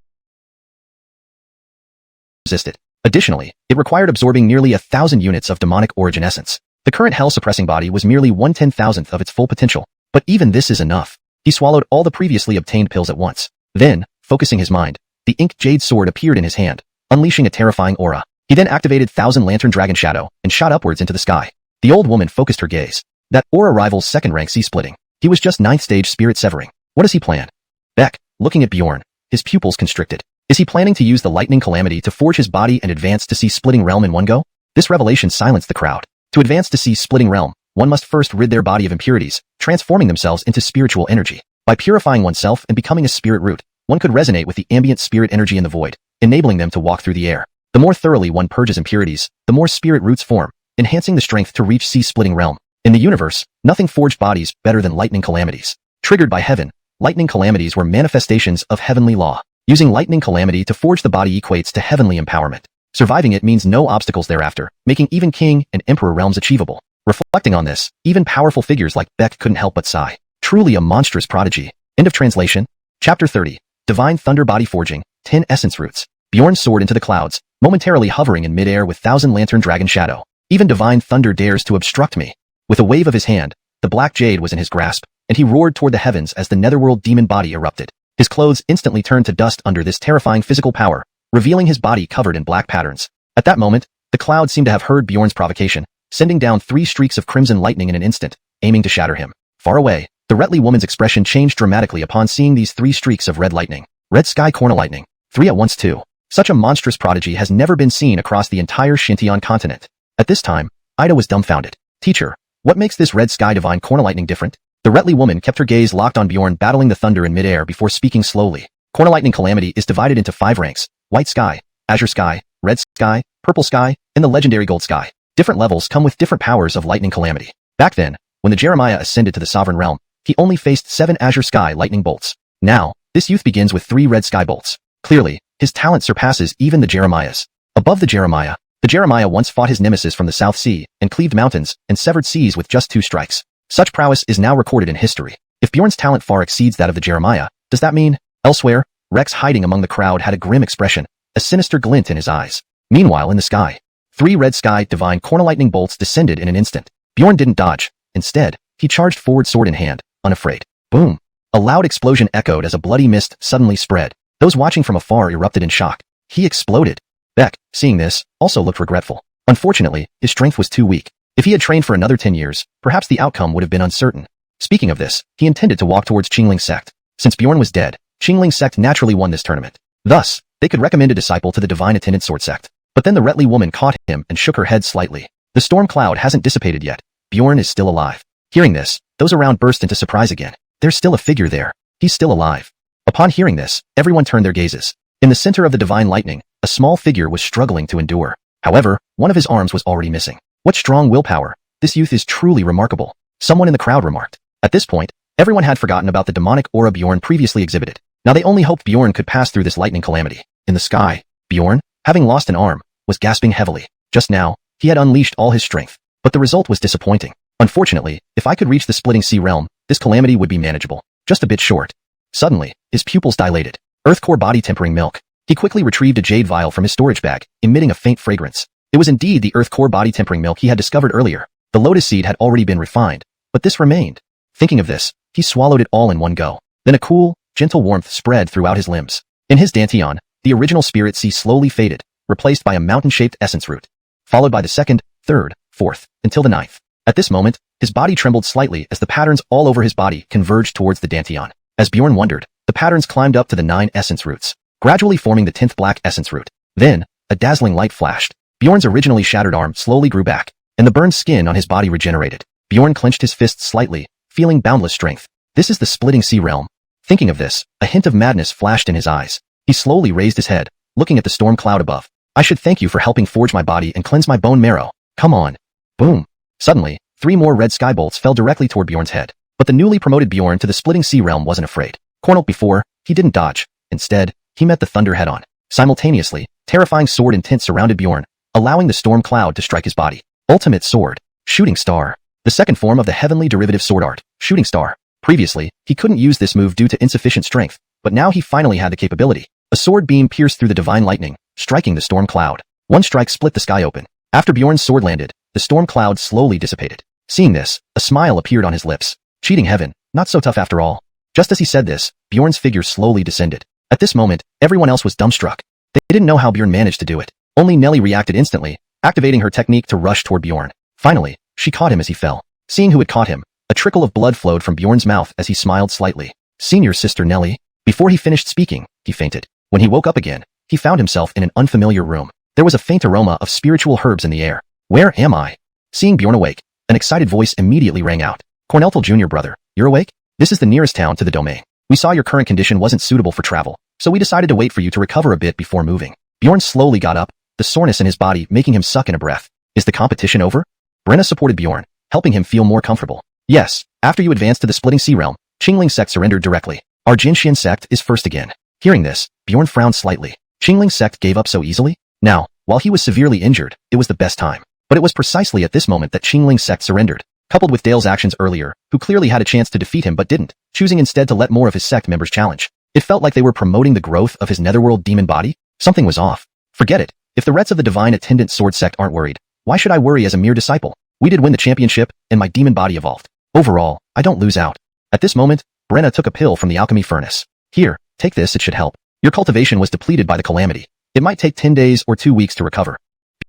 resist it. Additionally, it required absorbing nearly 1,000 units of demonic origin essence. The current hell-suppressing body was merely 1/10,000th of its full potential, but even this is enough. He swallowed all the previously obtained pills at once. Then, focusing his mind, the inked jade sword appeared in his hand, unleashing a terrifying aura. He then activated Thousand Lantern Dragon Shadow and shot upwards into the sky. The old woman focused her gaze. That aura rivals second rank C-splitting. He was just 9th stage spirit severing. What does he plan? Beck, looking at Bjorn, his pupils constricted. Is he planning to use the lightning calamity to forge his body and advance to C-splitting realm in one go? This revelation silenced the crowd. To advance to C-splitting realm, one must first rid their body of impurities, transforming themselves into spiritual energy. By purifying oneself and becoming a spirit root, one could resonate with the ambient spirit energy in the void, enabling them to walk through the air. The more thoroughly one purges impurities, the more spirit roots form, enhancing the strength to reach C-splitting realm. In the universe, nothing forged bodies better than lightning calamities. Triggered by heaven, lightning calamities were manifestations of heavenly law. Using lightning calamity to forge the body equates to heavenly empowerment. Surviving it means no obstacles thereafter, making even king and emperor realms achievable. Reflecting on this, even powerful figures like Beck couldn't help but sigh. Truly a monstrous prodigy. End of translation. Chapter 30. Divine Thunder Body Forging, 10 Essence Roots. Bjorn soared into the clouds, momentarily hovering in midair with Thousand Lantern Dragon Shadow. Even Divine Thunder dares to obstruct me. With a wave of his hand, the black jade was in his grasp, and he roared toward the heavens as the netherworld demon body erupted. His clothes instantly turned to dust under this terrifying physical power, revealing his body covered in black patterns. At that moment, the clouds seemed to have heard Bjorn's provocation, sending down 3 streaks of crimson lightning in an instant, aiming to shatter him. Far away, the Retly woman's expression changed dramatically upon seeing these 3 streaks of red lightning. Red sky corner lightning. 3 at once too. Such a monstrous prodigy has never been seen across the entire Xintian continent. At this time, Ida was dumbfounded. Teacher, what makes this red sky divine corner lightning different? The Retly woman kept her gaze locked on Bjorn battling the thunder in midair before speaking slowly. Corner lightning calamity is divided into 5 ranks: white sky, azure sky, red sky, purple sky, and the legendary gold sky. Different levels come with different powers of lightning calamity. Back then, when the Jeremiah ascended to the sovereign realm, he only faced 7 azure sky lightning bolts. Now, this youth begins with 3 red sky bolts. Clearly, his talent surpasses even the Jeremiah's. Above the Jeremiah once fought his nemesis from the South Sea and cleaved mountains and severed seas with just 2 strikes. Such prowess is now recorded in history. If Bjorn's talent far exceeds that of the Jeremiah, does that mean? Elsewhere, Rex hiding among the crowd had a grim expression, a sinister glint in his eyes. Meanwhile in the sky, 3 red sky divine corner lightning bolts descended in an instant. Bjorn didn't dodge. Instead, he charged forward sword in hand, unafraid. Boom! A loud explosion echoed as a bloody mist suddenly spread. Those watching from afar erupted in shock. He exploded. Beck, seeing this, also looked regretful. Unfortunately, his strength was too weak. If he had trained for another 10 years, perhaps the outcome would have been uncertain. Speaking of this, he intended to walk towards Qingling sect. Since Bjorn was dead, Qingling sect naturally won this tournament. Thus, they could recommend a disciple to the divine attendant sword sect. But then the Retly woman caught him and shook her head slightly. The storm cloud hasn't dissipated yet. Bjorn is still alive. Hearing this, those around burst into surprise again. There's still a figure there. He's still alive. Upon hearing this, everyone turned their gazes. In the center of the divine lightning, a small figure was struggling to endure. However, one of his arms was already missing. What strong willpower! This youth is truly remarkable. Someone in the crowd remarked. At this point, everyone had forgotten about the demonic aura Bjorn previously exhibited. Now they only hoped Bjorn could pass through this lightning calamity. In the sky, Bjorn, having lost an arm, was gasping heavily. Just now, he had unleashed all his strength. But the result was disappointing. Unfortunately, if I could reach the splitting sea realm, this calamity would be manageable. Just a bit short. Suddenly, his pupils dilated. Earth core body tempering milk. He quickly retrieved a jade vial from his storage bag, emitting a faint fragrance. It was indeed the earth core body tempering milk he had discovered earlier. The lotus seed had already been refined, but this remained. Thinking of this, he swallowed it all in one go. Then a cool, gentle warmth spread throughout his limbs. In his dantian, the original spirit sea slowly faded, replaced by a mountain-shaped essence root, followed by the second, third, fourth, until the ninth. At this moment, his body trembled slightly as the patterns all over his body converged towards the dantian. As Bjorn wondered, the patterns climbed up to the 9 essence roots, gradually forming the 10th black essence root. Then, a dazzling light flashed. Bjorn's originally shattered arm slowly grew back, and the burned skin on his body regenerated. Bjorn clenched his fists slightly, feeling boundless strength. This is the splitting sea realm. Thinking of this, a hint of madness flashed in his eyes. He slowly raised his head, looking at the storm cloud above. I should thank you for helping forge my body and cleanse my bone marrow. Come on. Boom. Suddenly, 3 more red sky bolts fell directly toward Bjorn's head. But the newly promoted Bjorn to the splitting sea realm wasn't afraid. Cornered before, he didn't dodge. Instead, he met the thunder head-on. Simultaneously, terrifying sword intent surrounded Bjorn, allowing the storm cloud to strike his body. Ultimate sword. Shooting star. The second form of the heavenly derivative sword art, shooting star. Previously, he couldn't use this move due to insufficient strength, but now he finally had the capability. A sword beam pierced through the divine lightning, striking the storm cloud. One strike split the sky open. After Bjorn's sword landed, the storm cloud slowly dissipated. Seeing this, a smile appeared on his lips. Cheating heaven, not so tough after all. Just as he said this, Bjorn's figure slowly descended. At this moment, everyone else was dumbstruck. They didn't know how Bjorn managed to do it. Only Nelly reacted instantly, activating her technique to rush toward Bjorn. Finally, she caught him as he fell. Seeing who had caught him, a trickle of blood flowed from Bjorn's mouth as he smiled slightly. Senior sister Nelly. Before he finished speaking, he fainted. When he woke up again, he found himself in an unfamiliar room. There was a faint aroma of spiritual herbs in the air. Where am I? Seeing Bjorn awake, an excited voice immediately rang out. Corneltal Jr. brother, you're awake? This is the nearest town to the domain. We saw your current condition wasn't suitable for travel, so we decided to wait for you to recover a bit before moving. Bjorn slowly got up, the soreness in his body making him suck in a breath. Is the competition over? Brenna supported Bjorn, helping him feel more comfortable. Yes, after you advanced to the splitting sea realm, Qingling sect surrendered directly. Our Jinxian sect is first again. Hearing this, Bjorn frowned slightly. Qingling sect gave up so easily? Now, while he was severely injured, it was the best time. But it was precisely at this moment that Qingling sect surrendered, coupled with Dale's actions earlier, who clearly had a chance to defeat him but didn't, choosing instead to let more of his sect members challenge. It felt like they were promoting the growth of his netherworld demon body. Something was off. Forget it. If the rest of the divine attendant sword sect aren't worried, why should I worry as a mere disciple? We did win the championship, and my demon body evolved. Overall, I don't lose out. At this moment, Brenna took a pill from the alchemy furnace. Here, take this, it should help. Your cultivation was depleted by the calamity. It might take 10 days or 2 weeks to recover.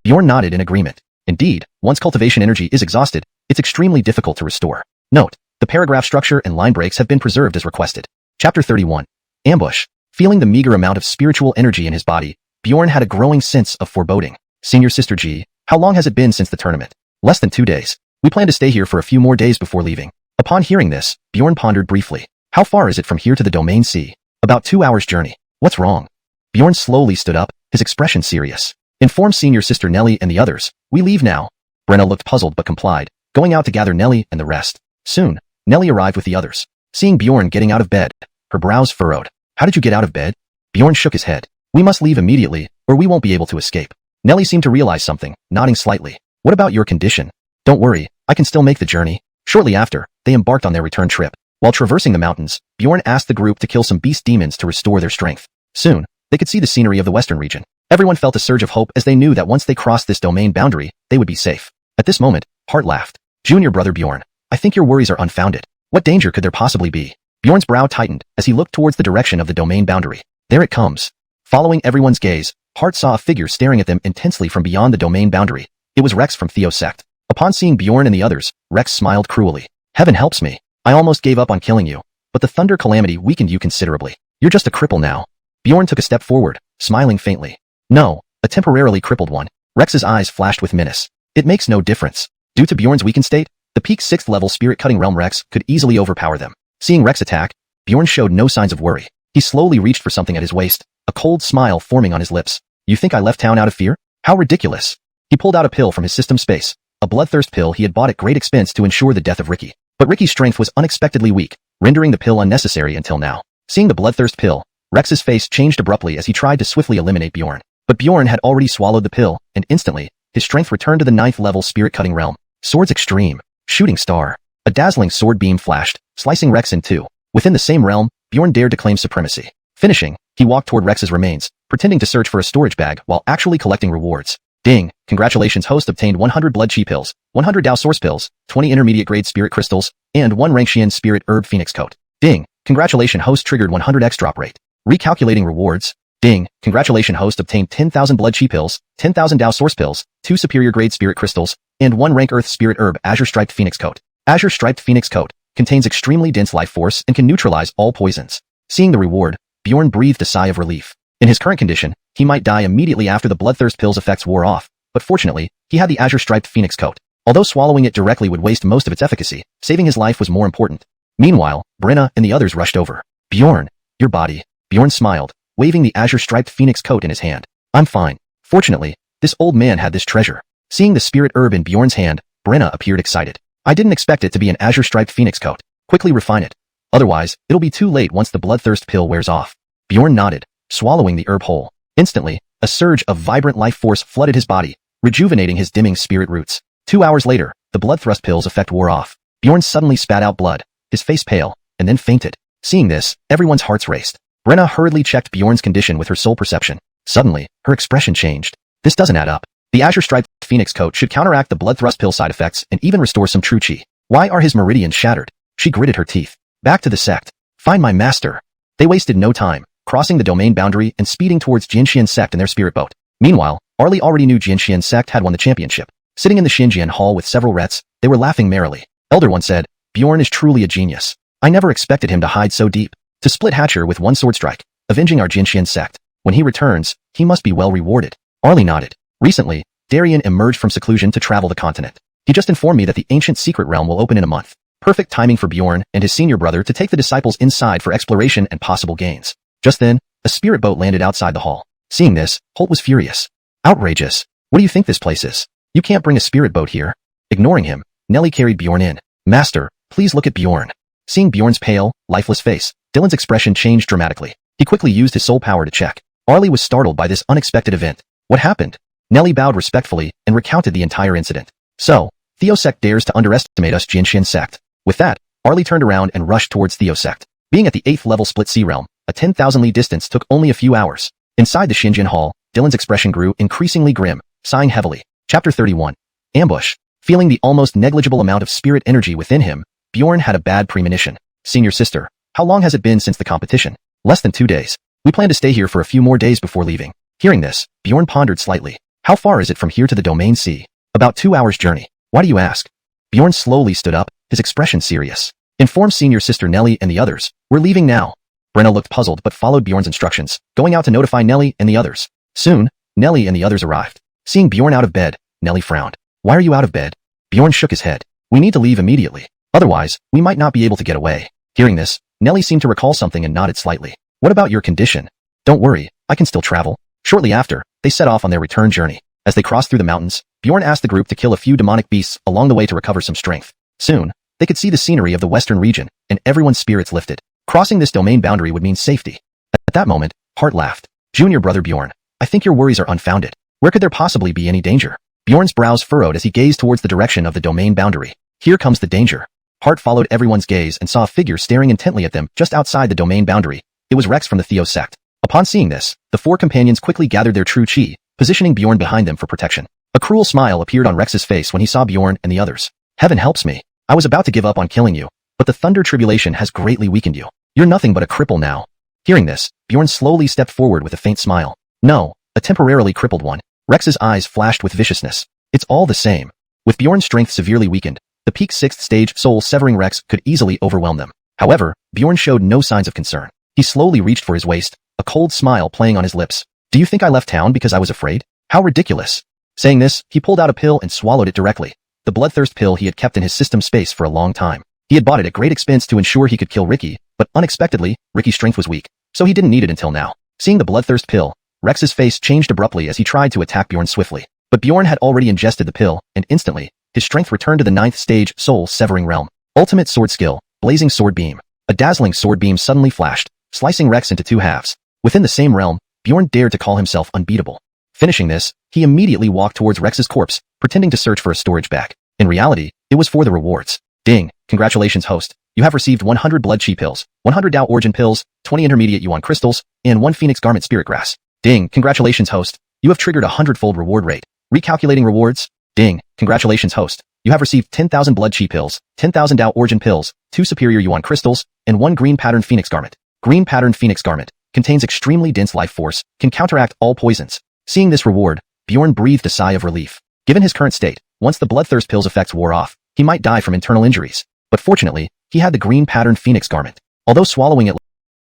Bjorn nodded in agreement. Indeed, once cultivation energy is exhausted, it's extremely difficult to restore. Note, the paragraph structure and line breaks have been preserved as requested. Chapter 31. Ambush. Feeling the meager amount of spiritual energy in his body, Bjorn had a growing sense of foreboding. Senior Sister G, how long has it been since the tournament? Less than 2 days. We plan to stay here for a few more days before leaving. Upon hearing this, Bjorn pondered briefly. How far is it from here to the domain C? About 2 hours journey. What's wrong? Bjorn slowly stood up, his expression serious. Inform Senior Sister Nelly and the others. We leave now. Brenna looked puzzled but complied, going out to gather Nelly and the rest. Soon, Nelly arrived with the others. Seeing Bjorn getting out of bed, her brows furrowed. How did you get out of bed? Bjorn shook his head. We must leave immediately, or we won't be able to escape. Nelly seemed to realize something, nodding slightly. What about your condition? Don't worry, I can still make the journey. Shortly after, they embarked on their return trip. While traversing the mountains, Bjorn asked the group to kill some beast demons to restore their strength. Soon, they could see the scenery of the western region. Everyone felt a surge of hope as they knew that once they crossed this domain boundary, they would be safe. At this moment, Hart laughed. Junior brother Bjorn, I think your worries are unfounded. What danger could there possibly be? Bjorn's brow tightened as he looked towards the direction of the domain boundary. There it comes. Following everyone's gaze, Hart saw a figure staring at them intensely from beyond the domain boundary. It was Rex from Theo's sect. Upon seeing Bjorn and the others, Rex smiled cruelly. Heaven helps me. I almost gave up on killing you, but the thunder calamity weakened you considerably. You're just a cripple now. Bjorn took a step forward, smiling faintly. No, a temporarily crippled one. Rex's eyes flashed with menace. It makes no difference. Due to Bjorn's weakened state, the peak 6th level spirit-cutting realm Rex could easily overpower them. Seeing Rex attack, Bjorn showed no signs of worry. He slowly reached for something at his waist, a cold smile forming on his lips. You think I left town out of fear? How ridiculous. He pulled out a pill from his system space, a bloodthirst pill he had bought at great expense to ensure the death of Ricky. But Ricky's strength was unexpectedly weak, rendering the pill unnecessary until now. Seeing the bloodthirst pill, Rex's face changed abruptly as he tried to swiftly eliminate Bjorn. But Bjorn had already swallowed the pill, and instantly, his strength returned to the 9th level spirit-cutting realm. Swords extreme. Shooting star. A dazzling sword beam flashed, slicing Rex in two. Within the same realm, Bjorn dared to claim supremacy. Finishing, he walked toward Rex's remains, pretending to search for a storage bag while actually collecting rewards. Ding! Congratulations, host obtained 100 blood chi pills, 100 Dao source pills, 20 intermediate grade spirit crystals, and 1 Rangxian spirit herb phoenix coat. Ding! Congratulations, host triggered 100x drop rate. Recalculating rewards. Ding! Congratulations, host obtained 10,000 blood chi pills, 10,000 Dao source pills, 2 superior grade spirit crystals, and 1 rank earth spirit herb azure striped phoenix coat. Azure striped phoenix coat contains extremely dense life force and can neutralize all poisons. Seeing the reward, Bjorn breathed a sigh of relief. In his current condition, he might die immediately after the bloodthirst pill's effects wore off, but fortunately, he had the azure striped phoenix coat. Although swallowing it directly would waste most of its efficacy, saving his life was more important. Meanwhile, Brenna and the others rushed over. Bjorn, your body. Bjorn smiled, waving the azure striped phoenix coat in his hand. I'm fine. Fortunately, this old man had this treasure. Seeing the spirit herb in Bjorn's hand, Brenna appeared excited. I didn't expect it to be an azure striped phoenix coat. Quickly refine it. Otherwise, it'll be too late once the bloodthirst pill wears off. Bjorn nodded, swallowing the herb whole. Instantly, a surge of vibrant life force flooded his body, rejuvenating his dimming spirit roots. 2 hours later, the bloodthrust pill's effect wore off. Bjorn suddenly spat out blood, his face pale, and then fainted. Seeing this, everyone's hearts raced. Brenna hurriedly checked Bjorn's condition with her soul perception. Suddenly, her expression changed. This doesn't add up. The azure striped phoenix coat should counteract the bloodthrust pill side effects and even restore some true chi. Why are his meridians shattered? She gritted her teeth. Back to the sect. Find my master. They wasted no time, crossing the domain boundary and speeding towards Jianxian sect in their spirit boat. Meanwhile, Arlie already knew Jianxian sect had won the championship. Sitting in the Xinjian hall with several rets, they were laughing merrily. Elder One said, Bjorn is truly a genius. I never expected him to hide so deep. To split Hatcher with one sword strike, avenging our Jianxian sect. When he returns, he must be well rewarded. Arlie nodded. Recently, Darien emerged from seclusion to travel the continent. He just informed me that the ancient secret realm will open in a month. Perfect timing for Bjorn and his senior brother to take the disciples inside for exploration and possible gains. Just then, a spirit boat landed outside the hall. Seeing this, Holt was furious. Outrageous. What do you think this place is? You can't bring a spirit boat here. Ignoring him, Nellie carried Bjorn in. Master, please look at Bjorn. Seeing Bjorn's pale, lifeless face, Dylan's expression changed dramatically. He quickly used his soul power to check. Arlie was startled by this unexpected event. What happened? Nellie bowed respectfully and recounted the entire incident. So, Theosect dares to underestimate us Jianxian sect. With that, Arlie turned around and rushed towards Theosect. Being at the 8th level split sea realm, a 10,000 li distance took only a few hours. Inside the Xinjian hall, Dylan's expression grew increasingly grim, sighing heavily. Chapter 31. Ambush. Feeling the almost negligible amount of spirit energy within him, Bjorn had a bad premonition. Senior sister, how long has it been since the competition? Less than 2 days. We plan to stay here for a few more days before leaving. Hearing this, Bjorn pondered slightly. How far is it from here to the domain sea? About 2 hours journey. Why do you ask? Bjorn slowly stood up, his expression serious. Inform senior sister Nellie and the others. We're leaving now. Brenna looked puzzled but followed Bjorn's instructions, going out to notify Nellie and the others. Soon, Nellie and the others arrived. Seeing Bjorn out of bed, Nellie frowned. Why are you out of bed? Bjorn shook his head. We need to leave immediately. Otherwise, we might not be able to get away. Hearing this, Nellie seemed to recall something and nodded slightly. What about your condition? Don't worry, I can still travel. Shortly after, they set off on their return journey. As they crossed through the mountains, Bjorn asked the group to kill a few demonic beasts along the way to recover some strength. Soon, they could see the scenery of the western region, and everyone's spirits lifted. Crossing this domain boundary would mean safety. At that moment, Hart laughed. Junior brother Bjorn, I think your worries are unfounded. Where could there possibly be any danger? Bjorn's brows furrowed as he gazed towards the direction of the domain boundary. Here comes the danger. Hart followed everyone's gaze and saw a figure staring intently at them just outside the domain boundary. It was Rex from the Theo sect. Upon seeing this, the 4 companions quickly gathered their true chi, positioning Bjorn behind them for protection. A cruel smile appeared on Rex's face when he saw Bjorn and the others. Heaven helps me. I was about to give up on killing you, but the thunder tribulation has greatly weakened you. You're nothing but a cripple now. Hearing this, Bjorn slowly stepped forward with a faint smile. No, a temporarily crippled one. Rex's eyes flashed with viciousness. It's all the same. With Bjorn's strength severely weakened, the peak 6th stage soul-severing Rex could easily overwhelm them. However, Bjorn showed no signs of concern. He slowly reached for his waist, a cold smile playing on his lips. Do you think I left town because I was afraid? How ridiculous. Saying this, he pulled out a pill and swallowed it directly. The bloodthirst pill he had kept in his system space for a long time. He had bought it at great expense to ensure he could kill Ricky, but unexpectedly, Ricky's strength was weak, so he didn't need it until now. Seeing the bloodthirst pill, Rex's face changed abruptly as he tried to attack Bjorn swiftly. But Bjorn had already ingested the pill, and instantly, his strength returned to the 9th stage soul-severing realm. Ultimate sword skill, blazing sword beam. A dazzling sword beam suddenly flashed, slicing Rex into 2 halves. Within the same realm, Bjorn dared to call himself unbeatable. Finishing this, he immediately walked towards Rex's corpse, pretending to search for a storage bag. In reality, it was for the rewards. Ding! Congratulations host. You have received 100 blood chi pills, 100 Dao origin pills, 20 intermediate yuan crystals, and 1 phoenix garment spirit grass. Ding, congratulations host. You have triggered a 100-fold reward rate. Recalculating rewards. Ding, congratulations host. You have received 10,000 blood chi pills, 10,000 Dao origin pills, 2 superior yuan crystals, and 1 green patterned phoenix garment. Green patterned phoenix garment contains extremely dense life force, can counteract all poisons. Seeing this reward, Bjorn breathed a sigh of relief. Given his current state, once the bloodthirst pills effects wore off, he might die from internal injuries. But fortunately, he had the green patterned phoenix garment. Although swallowing it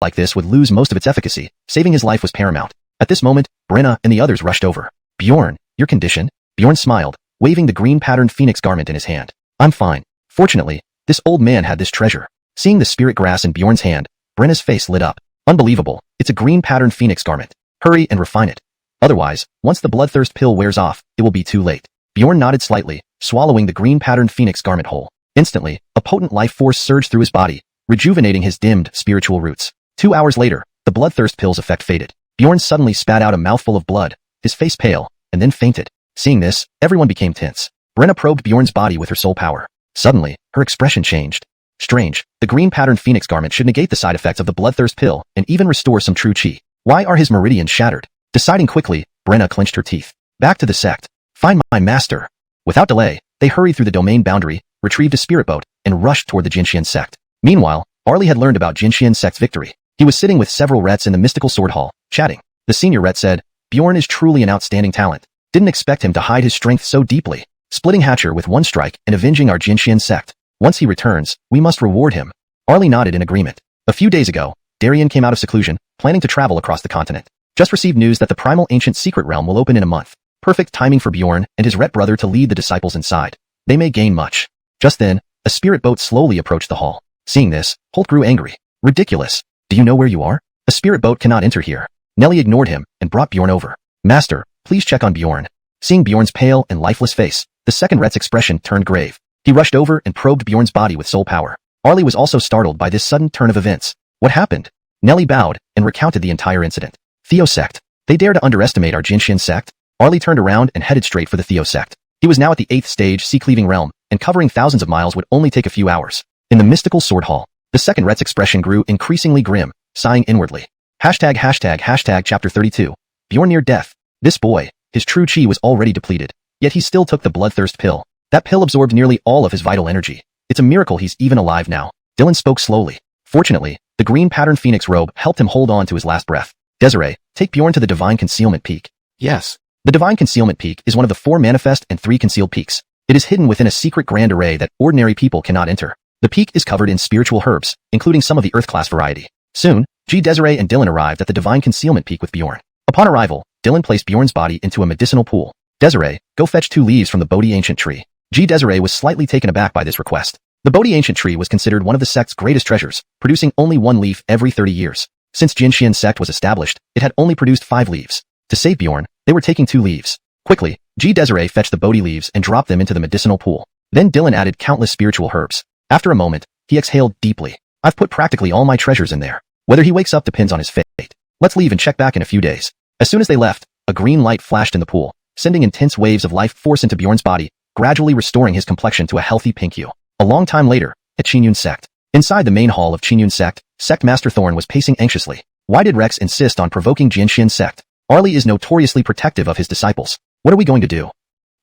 like this would lose most of its efficacy, saving his life was paramount. At this moment, Brenna and the others rushed over. Bjorn, your condition? Bjorn smiled, waving the green patterned phoenix garment in his hand. I'm fine. Fortunately, this old man had this treasure. Seeing the spirit grass in Bjorn's hand, Brenna's face lit up. Unbelievable, it's a green patterned phoenix garment. Hurry and refine it. Otherwise, once the bloodthirst pill wears off, it will be too late. Bjorn nodded slightly, swallowing the green patterned phoenix garment whole. Instantly, a potent life force surged through his body, rejuvenating his dimmed spiritual roots. 2 hours later, the bloodthirst pill's effect faded. Bjorn suddenly spat out a mouthful of blood, his face pale, and then fainted. Seeing this, everyone became tense. Brenna probed Bjorn's body with her soul power. Suddenly, her expression changed. Strange, the green patterned phoenix garment should negate the side effects of the bloodthirst pill and even restore some true chi. Why are his meridians shattered? Deciding quickly, Brenna clenched her teeth. Back to the sect. Find my master. Without delay, they hurried through the domain boundary, retrieved a spirit boat, and rushed toward the Jinxian sect. Meanwhile, Arlie had learned about Jinxian sect's victory. He was sitting with several Rets in the mystical sword hall, chatting. The senior Ret said, Bjorn is truly an outstanding talent. Didn't expect him to hide his strength so deeply. Splitting Hatcher with one strike and avenging our Jinxian sect. Once he returns, we must reward him. Arlie nodded in agreement. A few days ago, Darian came out of seclusion, planning to travel across the continent. Just received news that the primal ancient secret realm will open in a month. Perfect timing for Bjorn and his Ret brother to lead the disciples inside. They may gain much. Just then, a spirit boat slowly approached the hall. Seeing this, Holt grew angry. Ridiculous. Do you know where you are? A spirit boat cannot enter here. Nellie ignored him and brought Bjorn over. Master, please check on Bjorn. Seeing Bjorn's pale and lifeless face, the second Ret's expression turned grave. He rushed over and probed Bjorn's body with soul power. Arlie was also startled by this sudden turn of events. What happened? Nellie bowed and recounted the entire incident. Theo sect. They dare to underestimate our Jinxian sect? Arlie turned around and headed straight for the Theo sect. He was now at the 8th stage sea-cleaving realm, and covering thousands of miles would only take a few hours. In the mystical sword hall, the second Ret's expression grew increasingly grim, sighing inwardly. Chapter 32. Bjorn near death. This boy, his true chi was already depleted, yet he still took the bloodthirst pill. That pill absorbed nearly all of his vital energy. It's a miracle he's even alive now. Dylan spoke slowly. Fortunately, the green patterned phoenix robe helped him hold on to his last breath. Desiree, take Bjorn to the Divine Concealment Peak. Yes. The Divine Concealment Peak is one of the 4 manifest and 3 concealed peaks. It is hidden within a secret grand array that ordinary people cannot enter. The peak is covered in spiritual herbs, including some of the earth-class variety. Soon, Desiree and Dylan arrived at the Divine Concealment Peak with Bjorn. Upon arrival, Dylan placed Bjorn's body into a medicinal pool. Desiree, go fetch 2 leaves from the Bodhi ancient tree. Desiree was slightly taken aback by this request. The Bodhi ancient tree was considered one of the sect's greatest treasures, producing only 1 leaf every 30 years. Since Jinxian sect was established, it had only produced 5 leaves. To save Bjorn, they were taking 2 leaves. Quickly, Desiree fetched the Bodhi leaves and dropped them into the medicinal pool. Then Dylan added countless spiritual herbs. After a moment, he exhaled deeply. I've put practically all my treasures in there. Whether he wakes up depends on his fate. Let's leave and check back in a few days. As soon as they left, a green light flashed in the pool, sending intense waves of life force into Bjorn's body, gradually restoring his complexion to a healthy pink hue. A long time later, at Xuanhuan sect. Inside the main hall of Xuanhuan sect, Sect Master Thorn was pacing anxiously. Why did Rex insist on provoking Jinxian sect? Arlie is notoriously protective of his disciples. What are we going to do?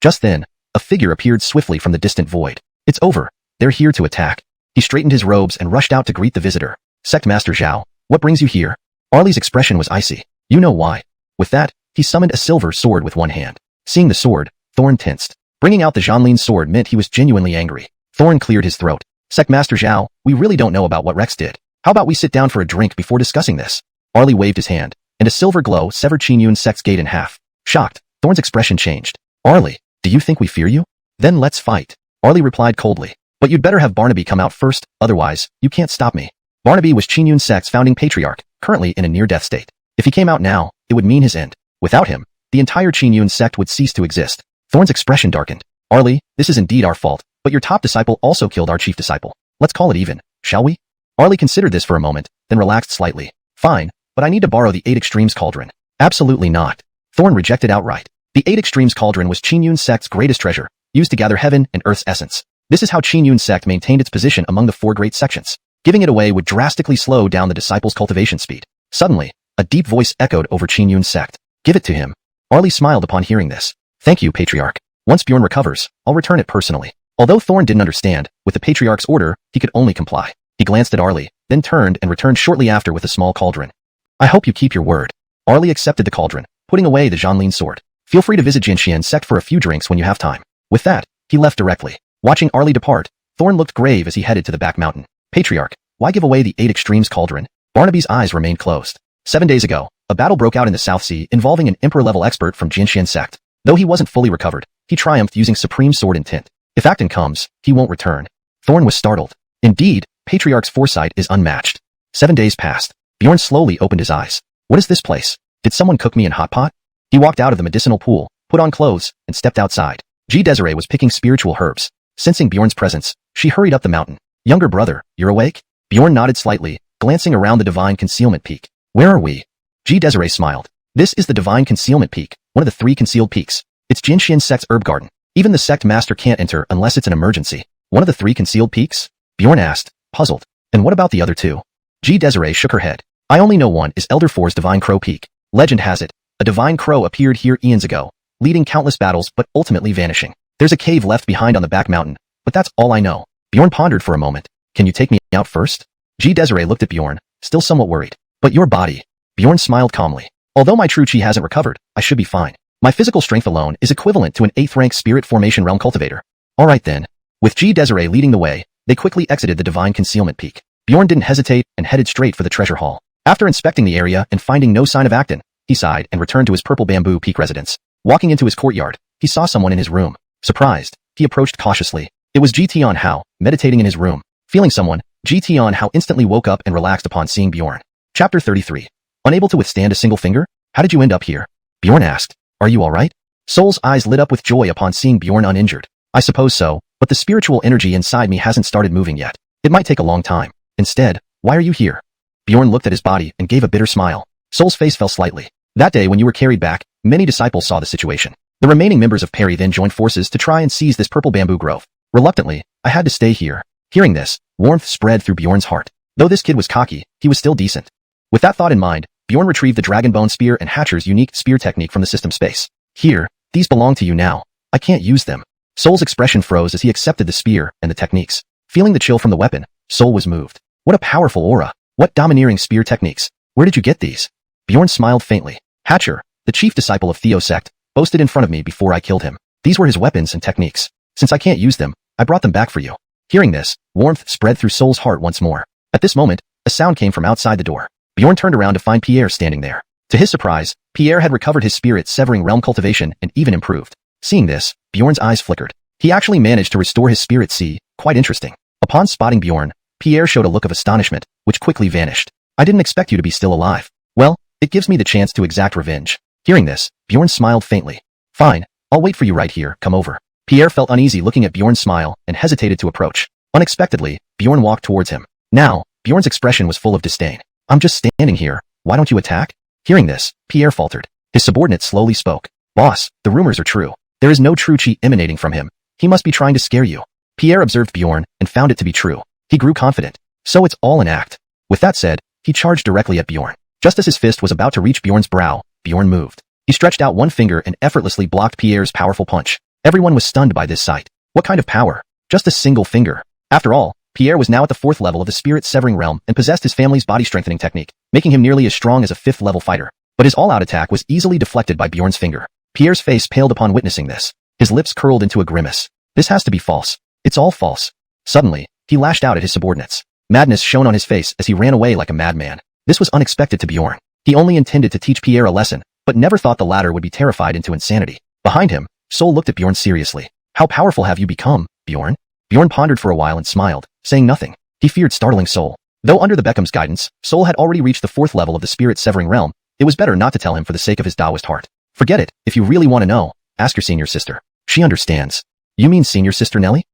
Just then, a figure appeared swiftly from the distant void. It's over. They're here to attack. He straightened his robes and rushed out to greet the visitor. Sect Master Zhao, what brings you here? Arlie's expression was icy. You know why. With that, he summoned a silver sword with one hand. Seeing the sword, Thorn tensed. Bringing out the Zhanlin's sword meant he was genuinely angry. Thorn cleared his throat. Sect Master Zhao, we really don't know about what Rex did. How about we sit down for a drink before discussing this? Arlie waved his hand, and a silver glow severed Xuanhuan sect's gate in half. Shocked, Thorn's expression changed. Arlie, do you think we fear you? Then let's fight. Arlie replied coldly. But you'd better have Barnaby come out first, otherwise, you can't stop me. Barnaby was Xuanhuan sect's founding patriarch, currently in a near-death state. If he came out now, it would mean his end. Without him, the entire Xuanhuan sect would cease to exist. Thorn's expression darkened. Arlie, this is indeed our fault, but your top disciple also killed our chief disciple. Let's call it even, shall we? Arlie considered this for a moment, then relaxed slightly. Fine, but I need to borrow the 8 Extremes Cauldron. Absolutely not. Thorn rejected outright. The 8 Extremes Cauldron was Xuanhuan sect's greatest treasure, used to gather heaven and earth's essence. This is how xuanhuan sect maintained its position among the 4 great sections. Giving it away would drastically slow down the disciples' cultivation speed. Suddenly, a deep voice echoed over xuanhuan sect. Give it to him. Arlie smiled upon hearing this. Thank you, Patriarch. Once Bjorn recovers, I'll return it personally. Although Thorn didn't understand, with the Patriarch's order, he could only comply. He glanced at Arlie, then turned and returned shortly after with a small cauldron. I hope you keep your word. Arlie accepted the cauldron, putting away the Zhanlin sword. Feel free to visit Jinxian sect for a few drinks when you have time. With that, he left directly. Watching Arlie depart, Thorn looked grave as he headed to the back mountain. Patriarch, why give away the 8 Extremes cauldron? Barnaby's eyes remained closed. 7 days ago, a battle broke out in the South Sea involving an emperor-level expert from Jinxian sect. Though he wasn't fully recovered, he triumphed using Supreme Sword and Tint. If Acton comes, he won't return. Thorn was startled. Indeed, Patriarch's foresight is unmatched. 7 days passed. Bjorn slowly opened his eyes. What is this place? Did someone cook me in hot pot? He walked out of the medicinal pool, put on clothes, and stepped outside. Desiree was picking spiritual herbs. Sensing Bjorn's presence, she hurried up the mountain. Younger brother, you're awake? Bjorn nodded slightly, glancing around the Divine Concealment Peak. Where are we? Desiree smiled. This is the Divine Concealment Peak, one of the 3 concealed peaks. It's Jinxian sect's herb garden. Even the sect master can't enter unless it's an emergency. One of the 3 concealed peaks? Bjorn asked, puzzled. And what about the other 2? Desiree shook her head. I only know one is Elder Four's Divine Crow Peak. Legend has it, a divine crow appeared here eons ago, leading countless battles but ultimately vanishing. There's a cave left behind on the back mountain, but that's all I know. Bjorn pondered for a moment. Can you take me out first? Desiree looked at Bjorn, still somewhat worried. But your body. Bjorn smiled calmly. Although my true chi hasn't recovered, I should be fine. My physical strength alone is equivalent to an 8th rank spirit formation realm cultivator. Alright then. With Desiree leading the way, they quickly exited the Divine Concealment Peak. Bjorn didn't hesitate and headed straight for the treasure hall. After inspecting the area and finding no sign of Acton, he sighed and returned to his purple bamboo peak residence. Walking into his courtyard, he saw someone in his room. Surprised, he approached cautiously. It was xuanhuan, meditating in his room. Feeling someone, xuanhuan instantly woke up and relaxed upon seeing Bjorn. Chapter 33. Unable to withstand a single finger? How did you end up here? Bjorn asked. Are you alright? Soul's eyes lit up with joy upon seeing Bjorn uninjured. I suppose so, but the spiritual energy inside me hasn't started moving yet. It might take a long time. Instead, why are you here? Bjorn looked at his body and gave a bitter smile. Soul's face fell slightly. That day when you were carried back, many disciples saw the situation. The remaining members of Perry then joined forces to try and seize this purple bamboo grove. Reluctantly, I had to stay here. Hearing this, warmth spread through Bjorn's heart. Though this kid was cocky, he was still decent. With that thought in mind, Bjorn retrieved the Dragon Bone Spear and Hatcher's unique spear technique from the system space. Here, these belong to you now. I can't use them. Soul's expression froze as he accepted the spear and the techniques. Feeling the chill from the weapon, Soul was moved. What a powerful aura. What domineering spear techniques. Where did you get these? Bjorn smiled faintly. Hatcher, the chief disciple of Theo sect, boasted in front of me before I killed him. These were his weapons and techniques. Since I can't use them, I brought them back for you. Hearing this, warmth spread through Soul's heart once more. At this moment, a sound came from outside the door. Bjorn turned around to find Pierre standing there. To his surprise, Pierre had recovered his spirit severing realm cultivation and even improved. Seeing this, Bjorn's eyes flickered. He actually managed to restore his spirit see, quite interesting. Upon spotting Bjorn, Pierre showed a look of astonishment, which quickly vanished. I didn't expect you to be still alive. Well, it gives me the chance to exact revenge. Hearing this, Bjorn smiled faintly. Fine, I'll wait for you right here, come over. Pierre felt uneasy looking at Bjorn's smile and hesitated to approach. Unexpectedly, Bjorn walked towards him. Now, Bjorn's expression was full of disdain. I'm just standing here, why don't you attack? Hearing this, Pierre faltered. His subordinate slowly spoke. Boss, the rumors are true. There is no true chi emanating from him. He must be trying to scare you. Pierre observed Bjorn and found it to be true. He grew confident. So it's all an act. With that said, he charged directly at Bjorn. Just as his fist was about to reach Bjorn's brow, Bjorn moved. He stretched out one finger and effortlessly blocked Pierre's powerful punch. Everyone was stunned by this sight. What kind of power? Just a single finger. After all, Pierre was now at the 4th level of the spirit severing realm and possessed his family's body strengthening technique, making him nearly as strong as a 5th level fighter. But his all-out attack was easily deflected by Bjorn's finger. Pierre's face paled upon witnessing this. His lips curled into a grimace. This has to be false. It's all false. Suddenly, he lashed out at his subordinates. Madness shone on his face as he ran away like a madman. This was unexpected to Bjorn. He only intended to teach Pierre a lesson, but never thought the latter would be terrified into insanity. Behind him, Soul looked at Bjorn seriously. How powerful have you become, Bjorn? Bjorn pondered for a while and smiled, saying nothing. He feared startling Soul. Though under the Beckham's guidance, Soul had already reached the 4th level of the spirit severing realm, it was better not to tell him for the sake of his Taoist heart. Forget it, if you really want to know, ask your senior sister. She understands. You mean senior sister Nellie?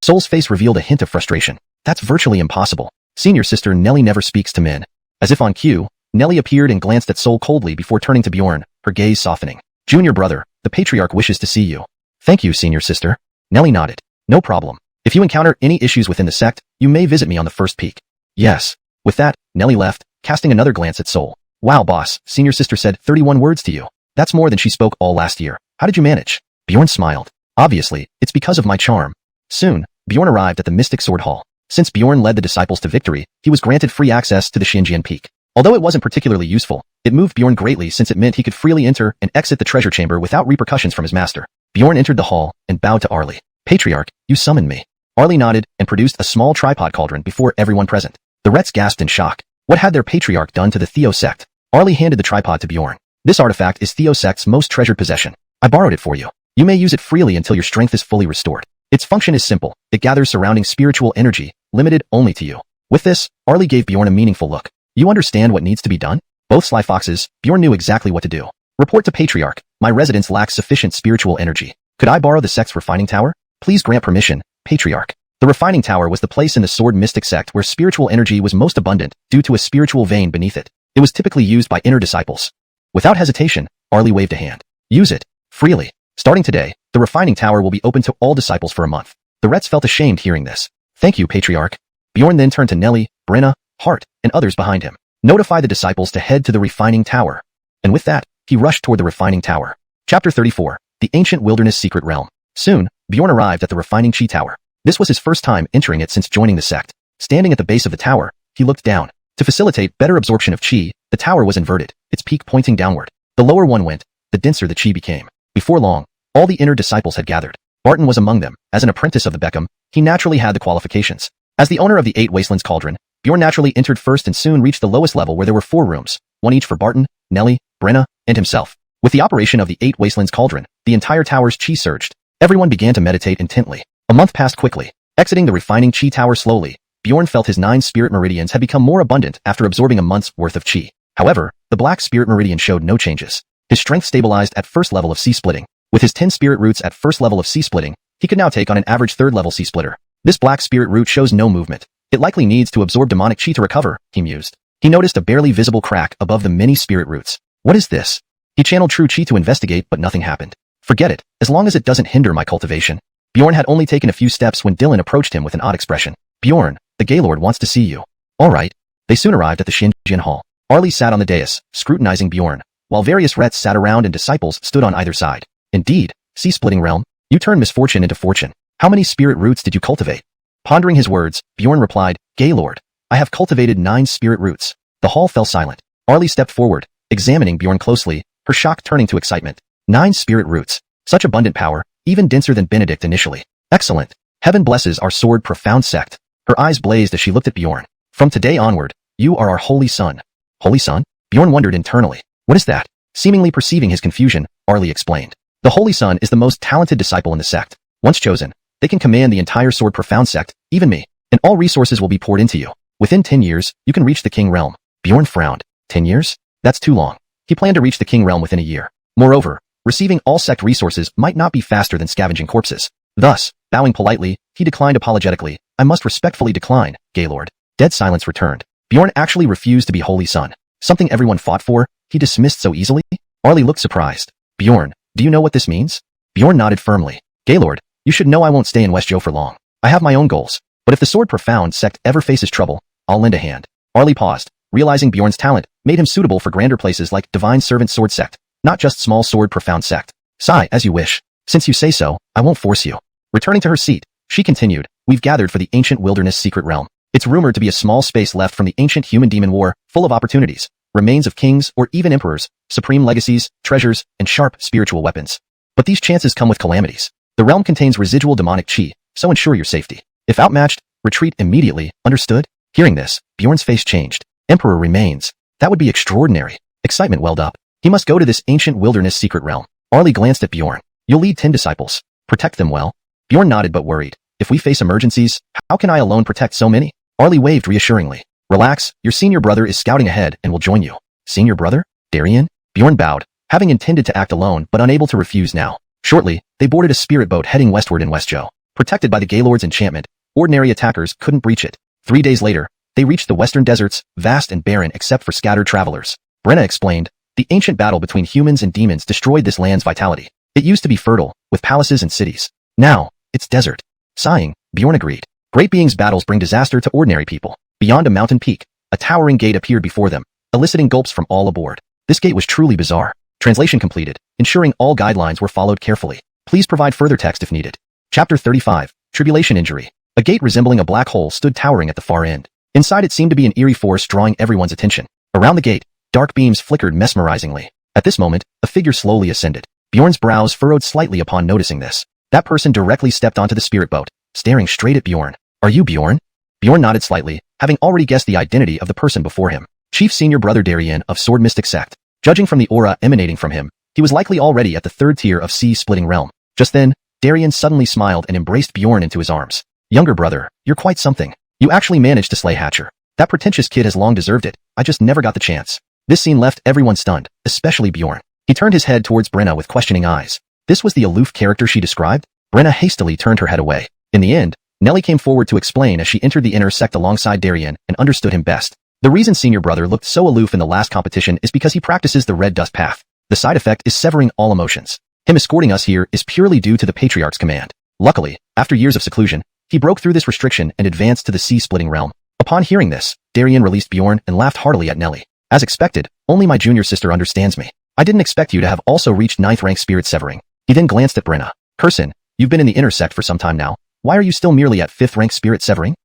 Soul's face revealed a hint of frustration. That's virtually impossible. Senior sister Nellie never speaks to men. As if on cue, Nellie appeared and glanced at Soul coldly before turning to Bjorn, her gaze softening. Junior brother, the patriarch wishes to see you. Thank you, senior sister. Nellie nodded. No problem. If you encounter any issues within the sect, you may visit me on the first peak. Yes. With that, Nellie left, casting another glance at Sol. Wow, boss, senior sister said 31 words to you. That's more than she spoke all last year. How did you manage? Bjorn smiled. Obviously, it's because of my charm. Soon, Bjorn arrived at the Mystic Sword Hall. Since Bjorn led the disciples to victory, he was granted free access to the Xinjian Peak. Although it wasn't particularly useful, it moved Bjorn greatly since it meant he could freely enter and exit the treasure chamber without repercussions from his master. Bjorn entered the hall and bowed to Arlie. Patriarch, you summoned me. Arlie nodded and produced a small tripod cauldron before everyone present. The Rets gasped in shock. What had their patriarch done to the Theo sect? Arlie handed the tripod to Bjorn. This artifact is Theo sect's most treasured possession. I borrowed it for you. You may use it freely until your strength is fully restored. Its function is simple. It gathers surrounding spiritual energy, limited only to you. With this, Arlie gave Bjorn a meaningful look. You understand what needs to be done? Both sly foxes, Bjorn knew exactly what to do. Report to Patriarch. My residence lacks sufficient spiritual energy. Could I borrow the sect's refining tower? Please grant permission, Patriarch. The refining tower was the place in the Sword Mystic sect where spiritual energy was most abundant due to a spiritual vein beneath it. It was typically used by inner disciples. Without hesitation, Arlie waved a hand. Use it. Freely. Starting today, the refining tower will be open to all disciples for a month. The Rets felt ashamed hearing this. Thank you, Patriarch. Bjorn then turned to Nellie, Brenna, Hart, and others behind him. Notify the disciples to head to the refining tower. And with that, he rushed toward the refining tower. Chapter 34. The Ancient Wilderness Secret Realm. Soon, Bjorn arrived at the refining chi tower. This was his first time entering it since joining the sect. Standing at the base of the tower, he looked down. To facilitate better absorption of chi, the tower was inverted, its peak pointing downward. The lower one went, the denser the chi became. Before long, all the inner disciples had gathered. Barton was among them. As an apprentice of the Beckham, he naturally had the qualifications. As the owner of the 8 Wastelands Cauldron, Bjorn naturally entered first and soon reached the lowest level where there were 4 rooms, one each for Barton, Nellie, Brenna, and himself. With the operation of the 8 Wastelands Cauldron, the entire tower's chi surged. Everyone began to meditate intently. A month passed quickly. Exiting the refining chi tower slowly, Bjorn felt his 9 spirit meridians had become more abundant after absorbing a month's worth of chi. However, the black spirit meridian showed no changes. His strength stabilized at first level of C-splitting. With his 10 spirit roots at first level of C-splitting, he could now take on an average 3rd level C-splitter. This black spirit root shows no movement. It likely needs to absorb demonic chi to recover, he mused. He noticed a barely visible crack above the many spirit roots. What is this? He channeled true chi to investigate, but nothing happened. Forget it, as long as it doesn't hinder my cultivation. Bjorn had only taken a few steps when Dylan approached him with an odd expression. Bjorn, the Gaylord wants to see you. All right. They soon arrived at the Xinjian Hall. Arlie sat on the dais, scrutinizing Bjorn, while various Rets sat around and disciples stood on either side. Indeed, C-splitting realm, you turned misfortune into fortune. How many spirit roots did you cultivate? Pondering his words, Bjorn replied, Gaylord, I have cultivated 9 spirit roots. The hall fell silent. Arlie stepped forward, examining Bjorn closely, her shock turning to excitement. 9 spirit roots. Such abundant power, even denser than Benedict initially. Excellent. Heaven blesses our sword profound sect. Her eyes blazed as she looked at Bjorn. From today onward, you are our holy son. Holy son? Bjorn wondered internally. What is that? Seemingly perceiving his confusion, Arlie explained. The holy son is the most talented disciple in the sect. Once chosen, they can command the entire sword profound sect, even me, and all resources will be poured into you. Within 10 years, you can reach the king realm. Bjorn frowned. 10 years? That's too long. He planned to reach the king realm within a year. Moreover, receiving all sect resources might not be faster than scavenging corpses. Thus, bowing politely, he declined apologetically. I must respectfully decline, Gaylord. Dead silence returned. Bjorn actually refused to be holy son. Something everyone fought for, he dismissed so easily? Arlie looked surprised. Bjorn, do you know what this means? Bjorn nodded firmly. Gaylord, you should know I won't stay in Westjo for long. I have my own goals. But if the Sword Profound sect ever faces trouble, I'll lend a hand. Arlie paused, realizing Bjorn's talent made him suitable for grander places like Divine Servant Sword Sect, not just small Sword Profound sect. Sigh, as you wish. Since you say so, I won't force you. Returning to her seat, she continued, we've gathered for the ancient wilderness secret realm. It's rumored to be a small space left from the ancient human-demon war, full of opportunities, remains of kings or even emperors, supreme legacies, treasures, and sharp spiritual weapons. But these chances come with calamities. The realm contains residual demonic chi, so ensure your safety. If outmatched, retreat immediately, understood? Hearing this, Bjorn's face changed. Emperor remains. That would be extraordinary. Excitement welled up. He must go to this ancient wilderness secret realm. Arlie glanced at Bjorn. You'll lead 10 disciples. Protect them well. Bjorn nodded but worried. If we face emergencies, how can I alone protect so many? Arlie waved reassuringly. Relax, your senior brother is scouting ahead and will join you. Senior brother? Darien? Bjorn bowed, having intended to act alone but unable to refuse now. Shortly, they boarded a spirit boat heading westward in Westjo. Protected by the Gaylord's enchantment, ordinary attackers couldn't breach it. 3 days later, they reached the western deserts, vast and barren except for scattered travelers. Brenna explained, the ancient battle between humans and demons destroyed this land's vitality. It used to be fertile, with palaces and cities. Now, it's desert. Sighing, Bjorn agreed. Great beings' battles bring disaster to ordinary people. Beyond a mountain peak, a towering gate appeared before them, eliciting gulps from all aboard. This gate was truly bizarre. Translation completed, ensuring all guidelines were followed carefully. Please provide further text if needed. Chapter 35, Tribulation Injury. A gate resembling a black hole stood towering at the far end. Inside it seemed to be an eerie force drawing everyone's attention. Around the gate, dark beams flickered mesmerizingly. At this moment, a figure slowly ascended. Bjorn's brows furrowed slightly upon noticing this. That person directly stepped onto the spirit boat, staring straight at Bjorn. Are you Bjorn? Bjorn nodded slightly, having already guessed the identity of the person before him. Chief Senior Brother Darien of Sword Mystic Sect. Judging from the aura emanating from him, he was likely already at the third tier of sea-splitting realm. Just then, Darien suddenly smiled and embraced Bjorn into his arms. Younger brother, you're quite something. You actually managed to slay Hatcher. That pretentious kid has long deserved it. I just never got the chance. This scene left everyone stunned, especially Bjorn. He turned his head towards Brenna with questioning eyes. This was the aloof character she described? Brenna hastily turned her head away. In the end, Nellie came forward to explain as she entered the inner sect alongside Darien and understood him best. The reason Senior Brother looked so aloof in the last competition is because he practices the red dust path. The side effect is severing all emotions. Him escorting us here is purely due to the Patriarch's command. Luckily, after years of seclusion, he broke through this restriction and advanced to the sea-splitting realm. Upon hearing this, Darien released Bjorn and laughed heartily at Nellie. As expected, only my junior sister understands me. I didn't expect you to have also reached 9th rank spirit severing. He then glanced at Brenna. Person, you've been in the inner sect for some time now. Why are you still merely at 5th rank spirit severing?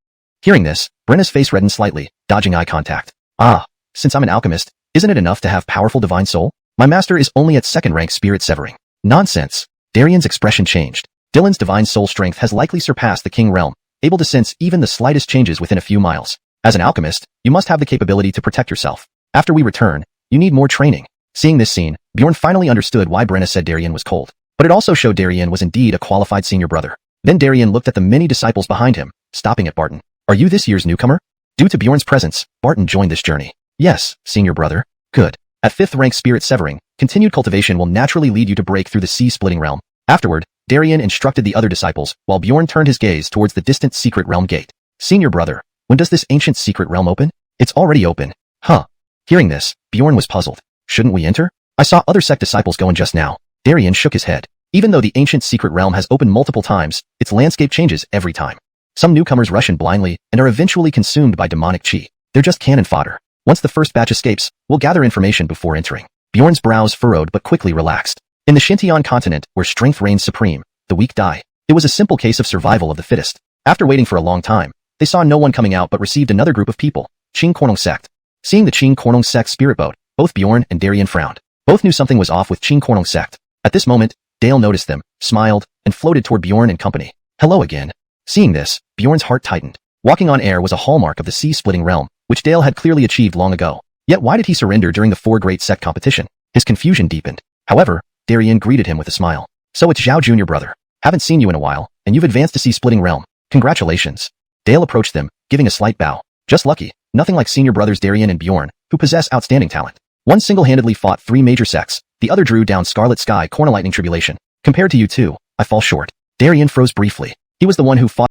Hearing this, Brenna's face reddened slightly, dodging eye contact. Ah, since I'm an alchemist, isn't it enough to have powerful divine soul? My master is only at 2nd rank spirit severing. Nonsense. Darien's expression changed. Dylan's divine soul strength has likely surpassed the king realm, able to sense even the slightest changes within a few miles. As an alchemist, you must have the capability to protect yourself. After we return, you need more training. Seeing this scene, Bjorn finally understood why Brenna said Darien was cold. But it also showed Darien was indeed a qualified senior brother. Then Darien looked at the many disciples behind him, stopping at Barton. Are you this year's newcomer? Due to Bjorn's presence, Barton joined this journey. Yes, senior brother. Good. At 5th rank spirit severing, continued cultivation will naturally lead you to break through the sea-splitting realm. Afterward, Darien instructed the other disciples, while Bjorn turned his gaze towards the distant secret realm gate. Senior brother, when does this ancient secret realm open? It's already open. Huh. Hearing this, Bjorn was puzzled. Shouldn't we enter? I saw other sect disciples go in just now. Darien shook his head. Even though the ancient secret realm has opened multiple times, its landscape changes every time. Some newcomers rush in blindly and are eventually consumed by demonic chi. They're just cannon fodder. Once the first batch escapes, we'll gather information before entering. Bjorn's brows furrowed but quickly relaxed. In the Xintian continent, where strength reigns supreme, the weak die. It was a simple case of survival of the fittest. After waiting for a long time, they saw no one coming out but received another group of people, Qing Kornung sect. Seeing the Qing Kornung sect spirit boat, both Bjorn and Darien frowned. Both knew something was off with Qing Kornung sect. At this moment, Dale noticed them, smiled, and floated toward Bjorn and company. Hello again. Seeing this, Bjorn's heart tightened. Walking on air was a hallmark of the sea-splitting realm, which Dale had clearly achieved long ago. Yet why did he surrender during the 4 great sect competition? His confusion deepened. However, Darien greeted him with a smile. So it's Zhao Jr. brother. Haven't seen you in a while, and you've advanced to sea-splitting realm. Congratulations. Dale approached them, giving a slight bow. Just lucky, nothing like senior brothers Darien and Bjorn, who possess outstanding talent. One single-handedly fought 3 major sects, the other drew down Scarlet Sky Cornerlightning Tribulation. Compared to you two, I fall short. Darien froze briefly. He was the one who fought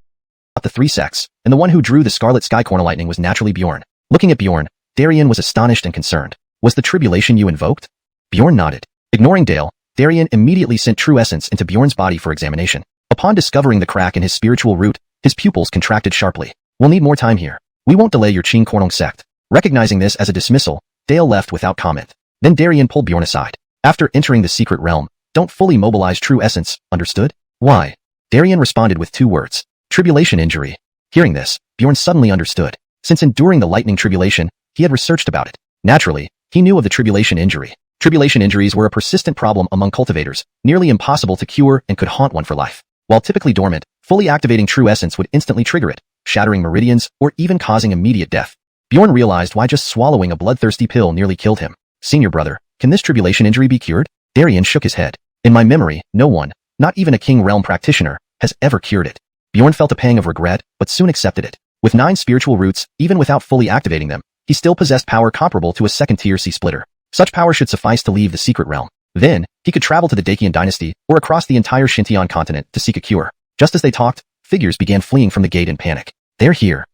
the 3 sects, and the one who drew the Scarlet Sky Cornerlightning was naturally Bjorn. Looking at Bjorn, Darien was astonished and concerned. Was the tribulation you invoked? Bjorn nodded. Ignoring Dale, Darien immediately sent True Essence into Bjorn's body for examination. Upon discovering the crack in his spiritual root, his pupils contracted sharply. We'll need more time here. We won't delay your Qing Kornung sect. Recognizing this as a dismissal, Dale left without comment. Then Darien pulled Bjorn aside. After entering the secret realm, don't fully mobilize True Essence, understood? Why? Darien responded with 2 words. Tribulation injury. Hearing this, Bjorn suddenly understood. Since enduring the lightning tribulation, he had researched about it. Naturally, he knew of the tribulation injury. Tribulation injuries were a persistent problem among cultivators, nearly impossible to cure and could haunt one for life. While typically dormant, fully activating True Essence would instantly trigger it, shattering meridians or even causing immediate death. Bjorn realized why just swallowing a bloodthirsty pill nearly killed him. Senior brother, can this tribulation injury be cured? Darien shook his head. In my memory, no one, not even a King Realm practitioner, has ever cured it. Bjorn felt a pang of regret, but soon accepted it. With 9 spiritual roots, even without fully activating them, he still possessed power comparable to a 2nd-tier sea-splitter. Such power should suffice to leave the secret realm. Then, he could travel to the Dacian dynasty or across the entire Xintian continent to seek a cure. Just as they talked, figures began fleeing from the gate in panic. They're here.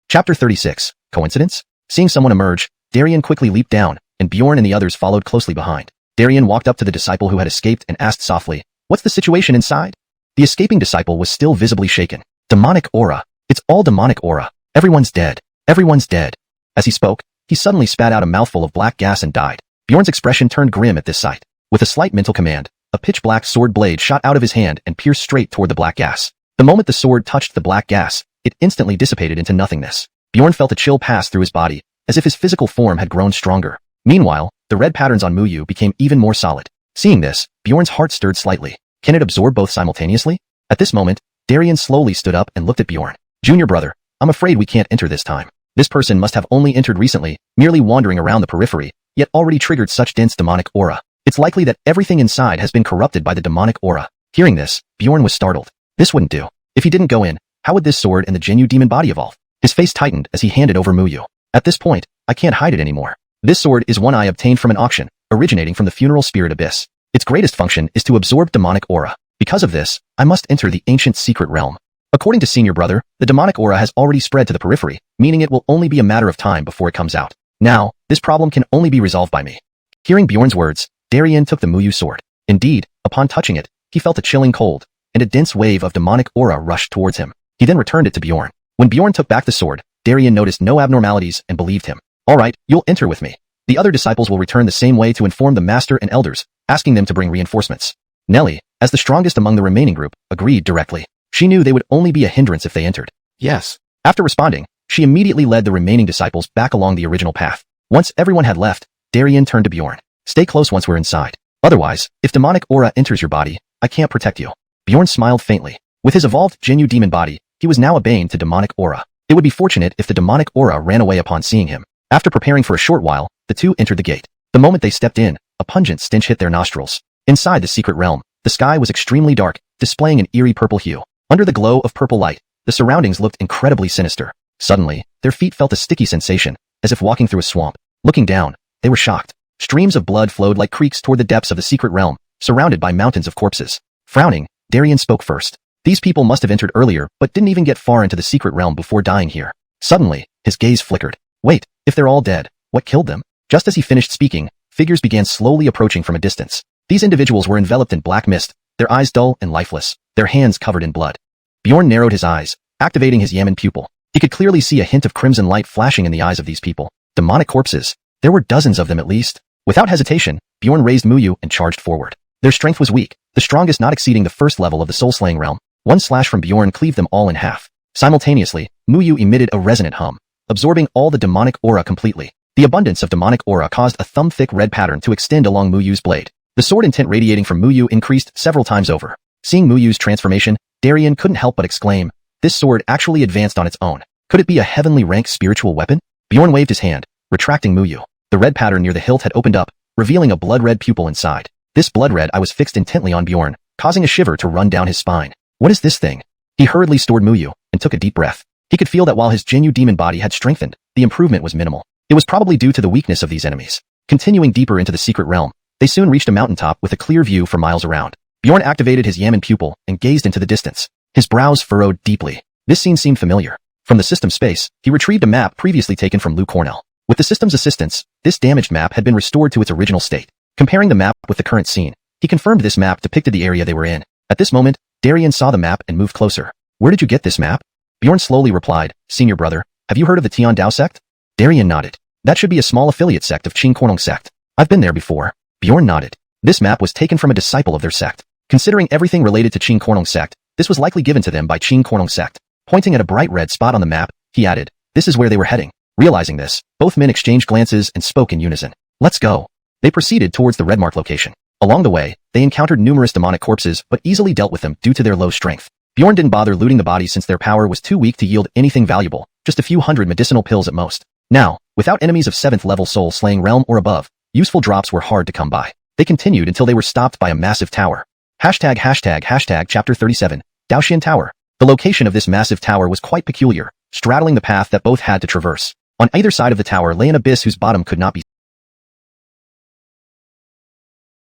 Chapter 36. Coincidence? Seeing someone emerge, Darien quickly leaped down, and Bjorn and the others followed closely behind. Darien walked up to the disciple who had escaped and asked softly, "What's the situation inside?" The escaping disciple was still visibly shaken. Demonic aura. It's all demonic aura. Everyone's dead. Everyone's dead. As he spoke, he suddenly spat out a mouthful of black gas and died. Bjorn's expression turned grim at this sight. With a slight mental command, a pitch-black sword blade shot out of his hand and pierced straight toward the black gas. The moment the sword touched the black gas, it instantly dissipated into nothingness. Bjorn felt a chill pass through his body, as if his physical form had grown stronger. Meanwhile, the red patterns on Muyu became even more solid. Seeing this, Bjorn's heart stirred slightly. Can it absorb both simultaneously? At this moment, Darien slowly stood up and looked at Bjorn. Junior brother, I'm afraid we can't enter this time. This person must have only entered recently, merely wandering around the periphery, yet already triggered such dense demonic aura. It's likely that everything inside has been corrupted by the demonic aura. Hearing this, Bjorn was startled. This wouldn't do. If he didn't go in, how would this sword and the Jinyu demon body evolve? His face tightened as he handed over Muyu. At this point, I can't hide it anymore. This sword is one I obtained from an auction, originating from the funeral spirit abyss. Its greatest function is to absorb demonic aura. Because of this, I must enter the ancient secret realm. According to Senior Brother, the demonic aura has already spread to the periphery, meaning it will only be a matter of time before it comes out. Now, this problem can only be resolved by me. Hearing Bjorn's words, Darien took the Muyu sword. Indeed, upon touching it, he felt a chilling cold, and a dense wave of demonic aura rushed towards him. He then returned it to Bjorn. When Bjorn took back the sword, Darien noticed no abnormalities and believed him. All right, you'll enter with me. The other disciples will return the same way to inform the master and elders, asking them to bring reinforcements. Nellie, as the strongest among the remaining group, agreed directly. She knew they would only be a hindrance if they entered. Yes. After responding, she immediately led the remaining disciples back along the original path. Once everyone had left, Darien turned to Bjorn. Stay close once we're inside. Otherwise, if demonic aura enters your body, I can't protect you. Bjorn smiled faintly. With his evolved Jinyu demon body, he was now a bane to demonic aura. It would be fortunate if the demonic aura ran away upon seeing him. After preparing for a short while, the two entered the gate. The moment they stepped in, a pungent stench hit their nostrils. Inside the secret realm, the sky was extremely dark, displaying an eerie purple hue. Under the glow of purple light, the surroundings looked incredibly sinister. Suddenly, their feet felt a sticky sensation, as if walking through a swamp. Looking down, they were shocked. Streams of blood flowed like creeks toward the depths of the secret realm, surrounded by mountains of corpses. Frowning, Darien spoke first. These people must have entered earlier, but didn't even get far into the secret realm before dying here. Suddenly, his gaze flickered. Wait, if they're all dead, what killed them? Just as he finished speaking, figures began slowly approaching from a distance. These individuals were enveloped in black mist, their eyes dull and lifeless, their hands covered in blood. Bjorn narrowed his eyes, activating his Yamen pupil. He could clearly see a hint of crimson light flashing in the eyes of these people. Demonic corpses. There were dozens of them at least. Without hesitation, Bjorn raised Muyu and charged forward. Their strength was weak, the strongest not exceeding the first level of the soul-slaying realm. One slash from Bjorn cleaved them all in half. Simultaneously, Muyu emitted a resonant hum, absorbing all the demonic aura completely. The abundance of demonic aura caused a thumb-thick red pattern to extend along Muyu's blade. The sword intent radiating from Muyu increased several times over. Seeing Muyu's transformation, Darien couldn't help but exclaim, this sword actually advanced on its own. Could it be a heavenly rank spiritual weapon? Bjorn waved his hand, retracting Muyu. The red pattern near the hilt had opened up, revealing a blood-red pupil inside. This blood-red eye was fixed intently on Bjorn, causing a shiver to run down his spine. What is this thing? He hurriedly stored Muyu, and took a deep breath. He could feel that while his Jinyu demon body had strengthened, the improvement was minimal. It was probably due to the weakness of these enemies. Continuing deeper into the secret realm, they soon reached a mountaintop with a clear view for miles around. Bjorn activated his Yamen pupil and gazed into the distance. His brows furrowed deeply. This scene seemed familiar. From the system space, he retrieved a map previously taken from Lou Cornell. With the system's assistance, this damaged map had been restored to its original state. Comparing the map with the current scene, he confirmed this map depicted the area they were in. At this moment, Darien saw the map and moved closer. Where did you get this map? Bjorn slowly replied, Senior Brother, have you heard of the Tian Dao sect? Darien nodded. That should be a small affiliate sect of Qing Kornong sect. I've been there before. Bjorn nodded. This map was taken from a disciple of their sect. Considering everything related to Qing Kornong sect, this was likely given to them by Qing Kornong sect. Pointing at a bright red spot on the map, he added, this is where they were heading. Realizing this, both men exchanged glances and spoke in unison. Let's go. They proceeded towards the red mark location. Along the way, they encountered numerous demonic corpses but easily dealt with them due to their low strength. Bjorn didn't bother looting the bodies since their power was too weak to yield anything valuable, just a few hundred medicinal pills at most. Now, without enemies of 7th level soul-slaying realm or above, useful drops were hard to come by. They continued until they were stopped by a massive tower. Hashtag chapter 37, Daoxian Tower. The location of this massive tower was quite peculiar, straddling the path that both had to traverse. On either side of the tower lay an abyss whose bottom could not be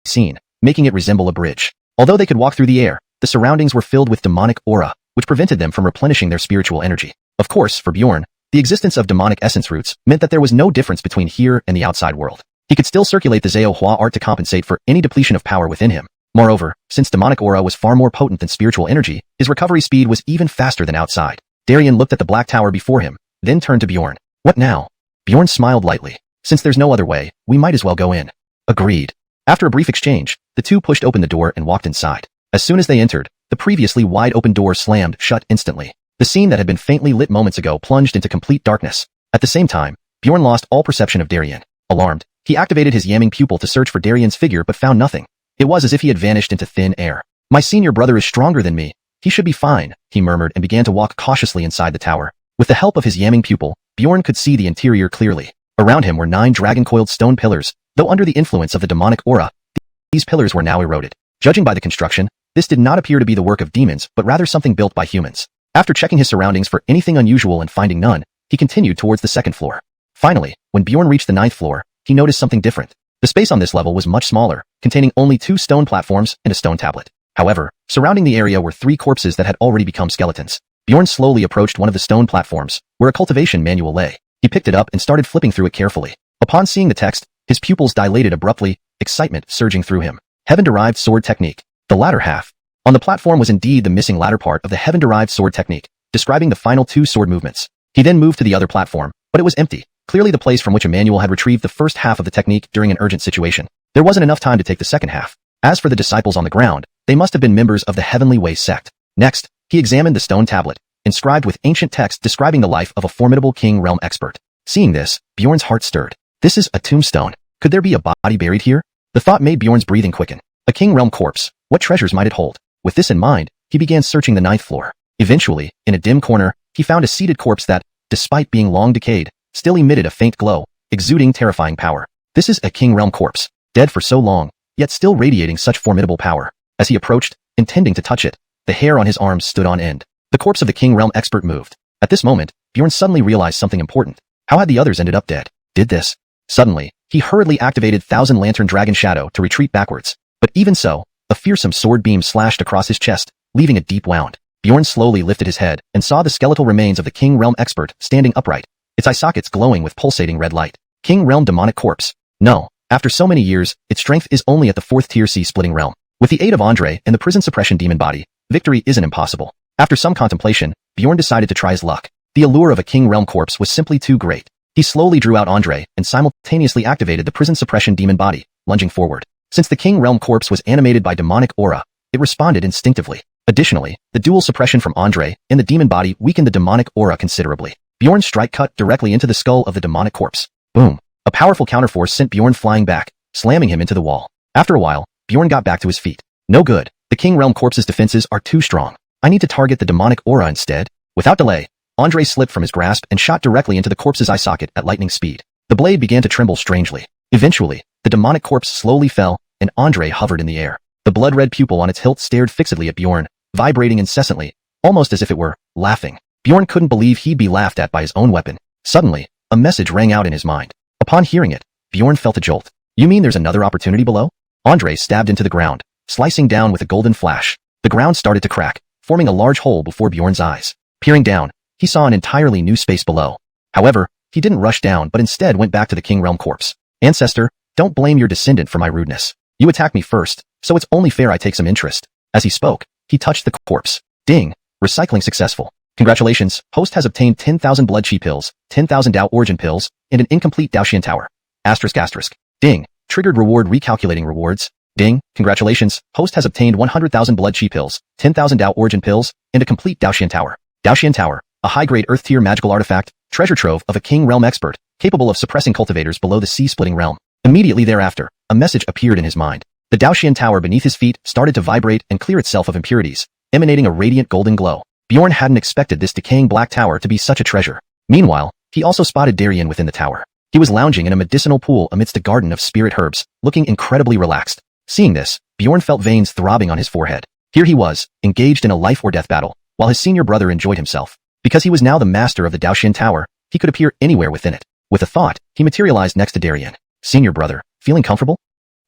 seen, making it resemble a bridge. Although they could walk through the air, the surroundings were filled with demonic aura, which prevented them from replenishing their spiritual energy. Of course, for Bjorn, the existence of demonic essence roots meant that there was no difference between here and the outside world. He could still circulate the xuanhuan art to compensate for any depletion of power within him. Moreover, since demonic aura was far more potent than spiritual energy, his recovery speed was even faster than outside. Darien looked at the black tower before him, then turned to Bjorn. What now? Bjorn smiled lightly. Since there's no other way, we might as well go in. Agreed. After a brief exchange, the two pushed open the door and walked inside. As soon as they entered, the previously wide-open door slammed shut instantly. The scene that had been faintly lit moments ago plunged into complete darkness. At the same time, Bjorn lost all perception of Darien. Alarmed, he activated his yamming pupil to search for Darien's figure but found nothing. It was as if he had vanished into thin air. My senior brother is stronger than me. He should be fine, he murmured and began to walk cautiously inside the tower. With the help of his yamming pupil, Bjorn could see the interior clearly. Around him were 9 dragon-coiled stone pillars, though under the influence of the demonic aura, these pillars were now eroded. Judging by the construction, this did not appear to be the work of demons but rather something built by humans. After checking his surroundings for anything unusual and finding none, he continued towards the second floor. Finally, when Bjorn reached the 9th floor, he noticed something different. The space on this level was much smaller, containing only 2 stone platforms and a stone tablet. However, surrounding the area were 3 corpses that had already become skeletons. Bjorn slowly approached one of the stone platforms, where a cultivation manual lay. He picked it up and started flipping through it carefully. Upon seeing the text, his pupils dilated abruptly, excitement surging through him. Heaven-derived sword technique. The latter half. On the platform was indeed the missing latter part of the heaven-derived sword technique, describing the final 2 sword movements. He then moved to the other platform, but it was empty, clearly the place from which Emmanuel had retrieved the first half of the technique during an urgent situation. There wasn't enough time to take the second half. As for the disciples on the ground, they must have been members of the Heavenly Way sect. Next, he examined the stone tablet, inscribed with ancient text describing the life of a formidable king realm expert. Seeing this, Bjorn's heart stirred. This is a tombstone. Could there be a body buried here? The thought made Bjorn's breathing quicken. A king realm corpse. What treasures might it hold? With this in mind, he began searching the 9th floor. Eventually, in a dim corner, he found a seated corpse that, despite being long decayed, still emitted a faint glow, exuding terrifying power. This is a king realm corpse, dead for so long, yet still radiating such formidable power. As he approached, intending to touch it, the hair on his arms stood on end. The corpse of the king realm expert moved. At this moment, Bjorn suddenly realized something important. How had the others ended up dead? Did this? Suddenly, he hurriedly activated Thousand Lantern Dragon Shadow to retreat backwards. But even so, a fearsome sword beam slashed across his chest, leaving a deep wound. Bjorn slowly lifted his head and saw the skeletal remains of the King Realm expert standing upright, its eye sockets glowing with pulsating red light. King Realm demonic corpse. No, after so many years, its strength is only at the 4th tier C-splitting realm. With the aid of Andre and the prison suppression demon body, victory isn't impossible. After some contemplation, Bjorn decided to try his luck. The allure of a King Realm corpse was simply too great. He slowly drew out Andre and simultaneously activated the prison suppression demon body, lunging forward. Since the King Realm corpse was animated by demonic aura, it responded instinctively. Additionally, the dual suppression from Andre and the demon body weakened the demonic aura considerably. Bjorn's strike cut directly into the skull of the demonic corpse. Boom! A powerful counterforce sent Bjorn flying back, slamming him into the wall. After a while, Bjorn got back to his feet. No good. The King Realm corpse's defenses are too strong. I need to target the demonic aura instead. Without delay, Andre slipped from his grasp and shot directly into the corpse's eye socket at lightning speed. The blade began to tremble strangely. Eventually, the demonic corpse slowly fell, and Andre hovered in the air. The blood-red pupil on its hilt stared fixedly at Bjorn, vibrating incessantly, almost as if it were laughing. Bjorn couldn't believe he'd be laughed at by his own weapon. Suddenly, a message rang out in his mind. Upon hearing it, Bjorn felt a jolt. You mean there's another opportunity below? Andre stabbed into the ground, slicing down with a golden flash. The ground started to crack, forming a large hole before Bjorn's eyes. Peering down, he saw an entirely new space below. However, he didn't rush down but instead went back to the King Realm corpse. Ancestor, don't blame your descendant for my rudeness. You attacked me first, so it's only fair I take some interest. As he spoke, he touched the corpse. Ding! Recycling successful. Congratulations, host has obtained 10,000 blood chi pills, 10,000 Dao origin pills, and an incomplete Daoxian tower. Asterisk asterisk. Ding! Triggered reward recalculating rewards. Ding! Congratulations, host has obtained 100,000 blood chi pills, 10,000 Dao origin pills, and a complete Daoxian tower. Daoxian tower, a high-grade earth-tier magical artifact, treasure trove of a King Realm expert, capable of suppressing cultivators below the sea-splitting realm. Immediately thereafter, a message appeared in his mind. The Daoxian tower beneath his feet started to vibrate and clear itself of impurities, emanating a radiant golden glow. Bjorn hadn't expected this decaying black tower to be such a treasure. Meanwhile, he also spotted Darien within the tower. He was lounging in a medicinal pool amidst a garden of spirit herbs, looking incredibly relaxed. Seeing this, Bjorn felt veins throbbing on his forehead. Here he was, engaged in a life-or-death battle, while his senior brother enjoyed himself. Because he was now the master of the Daoxian tower, he could appear anywhere within it. With a thought, he materialized next to Darien. Senior brother, feeling comfortable?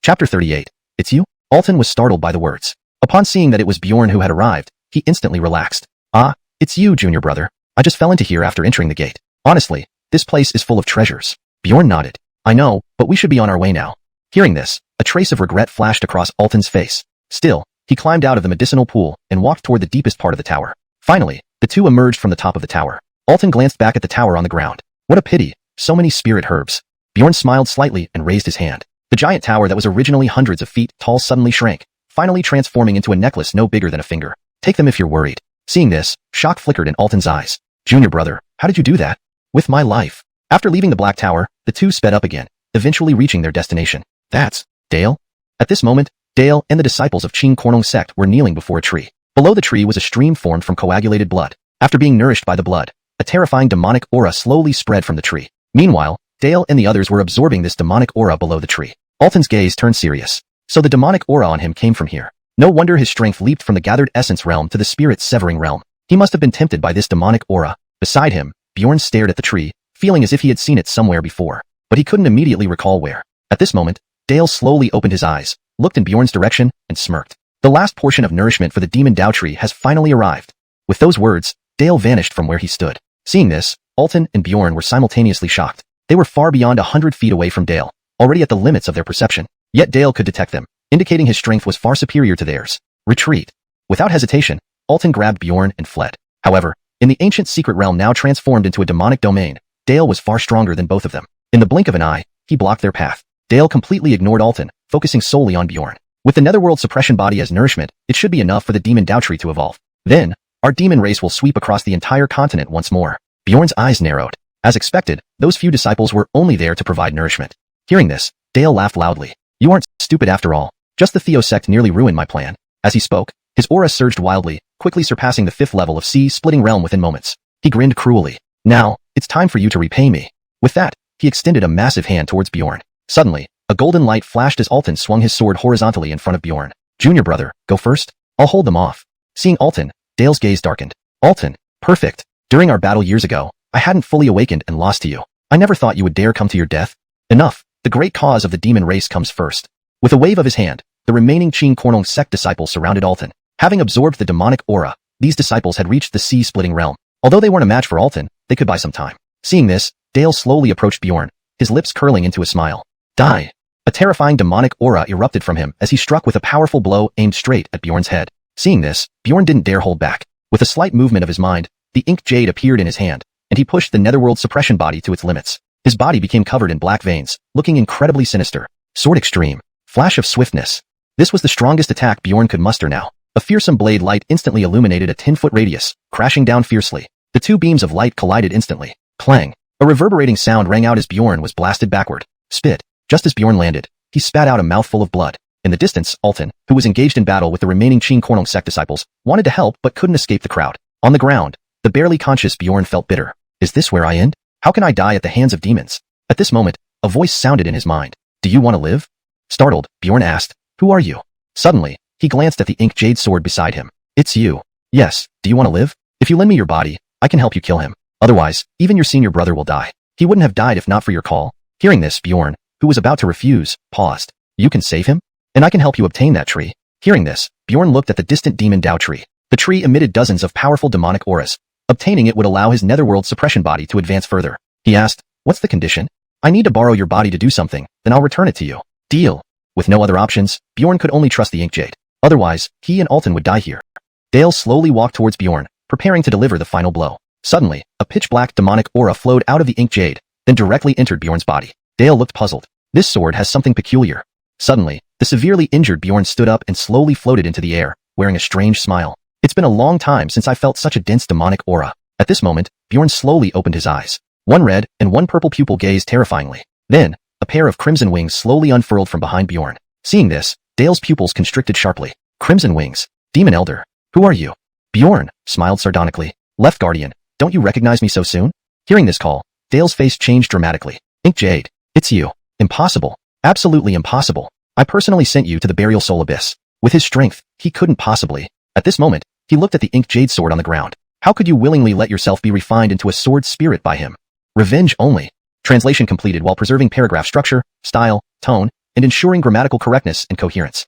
Chapter 38. It's you? Alton was startled by the words. Upon seeing that it was Bjorn who had arrived, he instantly relaxed. Ah, it's you, junior brother. I just fell into here after entering the gate. Honestly, this place is full of treasures. Bjorn nodded. I know, but we should be on our way now. Hearing this, a trace of regret flashed across Alton's face. Still, he climbed out of the medicinal pool and walked toward the deepest part of the tower. Finally, the two emerged from the top of the tower. Alton glanced back at the tower on the ground. What a pity, so many spirit herbs. Bjorn smiled slightly and raised his hand. The giant tower that was originally hundreds of feet tall suddenly shrank, finally transforming into a necklace no bigger than a finger. Take them if you're worried. Seeing this, shock flickered in Alton's eyes. Junior brother, how did you do that? With my life. After leaving the Black Tower, the two sped up again, eventually reaching their destination. That's Dale? At this moment, Dale and the disciples of xuanhuan sect were kneeling before a tree. Below the tree was a stream formed from coagulated blood. After being nourished by the blood, a terrifying demonic aura slowly spread from the tree. Meanwhile, Dale and the others were absorbing this demonic aura below the tree. Alton's gaze turned serious. So the demonic aura on him came from here. No wonder his strength leaped from the gathered essence realm to the spirit severing realm. He must have been tempted by this demonic aura. Beside him, Bjorn stared at the tree, feeling as if he had seen it somewhere before, but he couldn't immediately recall where. At this moment, Dale slowly opened his eyes, looked in Bjorn's direction, and smirked. The last portion of nourishment for the demon Dao tree has finally arrived. With those words, Dale vanished from where he stood. Seeing this, Alton and Bjorn were simultaneously shocked. They were far beyond 100 feet away from Dale, already at the limits of their perception. Yet Dale could detect them, indicating his strength was far superior to theirs. Retreat. Without hesitation, Alton grabbed Bjorn and fled. However, in the ancient secret realm now transformed into a demonic domain, Dale was far stronger than both of them. In the blink of an eye, he blocked their path. Dale completely ignored Alton, focusing solely on Bjorn. With the netherworld suppression body as nourishment, it should be enough for the demon Dao tree to evolve. Then, our demon race will sweep across the entire continent once more. Bjorn's eyes narrowed. As expected, those few disciples were only there to provide nourishment. Hearing this, Dale laughed loudly. You aren't stupid after all. Just the Theo sect nearly ruined my plan. As he spoke, his aura surged wildly, quickly surpassing the 5th level of sea-splitting realm within moments. He grinned cruelly. Now, it's time for you to repay me. With that, he extended a massive hand towards Bjorn. Suddenly, a golden light flashed as Alton swung his sword horizontally in front of Bjorn. Junior brother, go first. I'll hold them off. Seeing Alton, Dale's gaze darkened. Alton, perfect. During our battle years ago, I hadn't fully awakened and lost to you. I never thought you would dare come to your death. Enough. The great cause of the demon race comes first. With a wave of his hand, the remaining xuanhuan sect disciples surrounded Alton. Having absorbed the demonic aura, these disciples had reached the sea-splitting realm. Although they weren't a match for Alton, they could buy some time. Seeing this, Dale slowly approached Bjorn, his lips curling into a smile. Die. A terrifying demonic aura erupted from him as he struck with a powerful blow aimed straight at Bjorn's head. Seeing this, Bjorn didn't dare hold back. With a slight movement of his mind, the ink jade appeared in his hand, and he pushed the netherworld suppression body to its limits. His body became covered in black veins, looking incredibly sinister. Sword extreme. Flash of swiftness. This was the strongest attack Bjorn could muster now. A fearsome blade light instantly illuminated a 10-foot radius, crashing down fiercely. The two beams of light collided instantly. Clang. A reverberating sound rang out as Bjorn was blasted backward. Spit. Just as Bjorn landed, he spat out a mouthful of blood. In the distance, Alton, who was engaged in battle with the remaining xuanhuan sect disciples, wanted to help but couldn't escape the crowd. On the ground, the barely conscious Bjorn felt bitter. Is this where I end? How can I die at the hands of demons? At this moment, a voice sounded in his mind. Do you want to live? Startled, Bjorn asked, Who are you? Suddenly, he glanced at the ink jade sword beside him. It's you. Yes, do you want to live? If you lend me your body, I can help you kill him. Otherwise, even your senior brother will die. He wouldn't have died if not for your call. Hearing this, Bjorn, who was about to refuse, paused. You can save him? And I can help you obtain that tree. Hearing this, Bjorn looked at the distant demon Dao tree. The tree emitted dozens of powerful demonic auras. Obtaining it would allow his netherworld suppression body to advance further. He asked, What's the condition? I need to borrow your body to do something, then I'll return it to you. Deal. With no other options, Bjorn could only trust the ink jade. Otherwise, he and Alton would die here. Dale slowly walked towards Bjorn, preparing to deliver the final blow. Suddenly, a pitch-black demonic aura flowed out of the ink jade, then directly entered Bjorn's body. Dale looked puzzled. This sword has something peculiar. Suddenly, the severely injured Bjorn stood up and slowly floated into the air, wearing a strange smile. It's been a long time since I felt such a dense demonic aura. At this moment, Bjorn slowly opened his eyes. One red and one purple pupil gazed terrifyingly. Then, a pair of crimson wings slowly unfurled from behind Bjorn. Seeing this, Dale's pupils constricted sharply. Crimson wings. Demon Elder. Who are you? Bjorn smiled sardonically. Left Guardian, don't you recognize me so soon? Hearing this call, Dale's face changed dramatically. Ink Jade. It's you. Impossible. Absolutely impossible. I personally sent you to the burial soul abyss. With his strength, he couldn't possibly. At this moment, he looked at the ink jade sword on the ground. How could you willingly let yourself be refined into a sword spirit by him? Revenge only. Translation completed while preserving paragraph structure, style, tone, and ensuring grammatical correctness and coherence.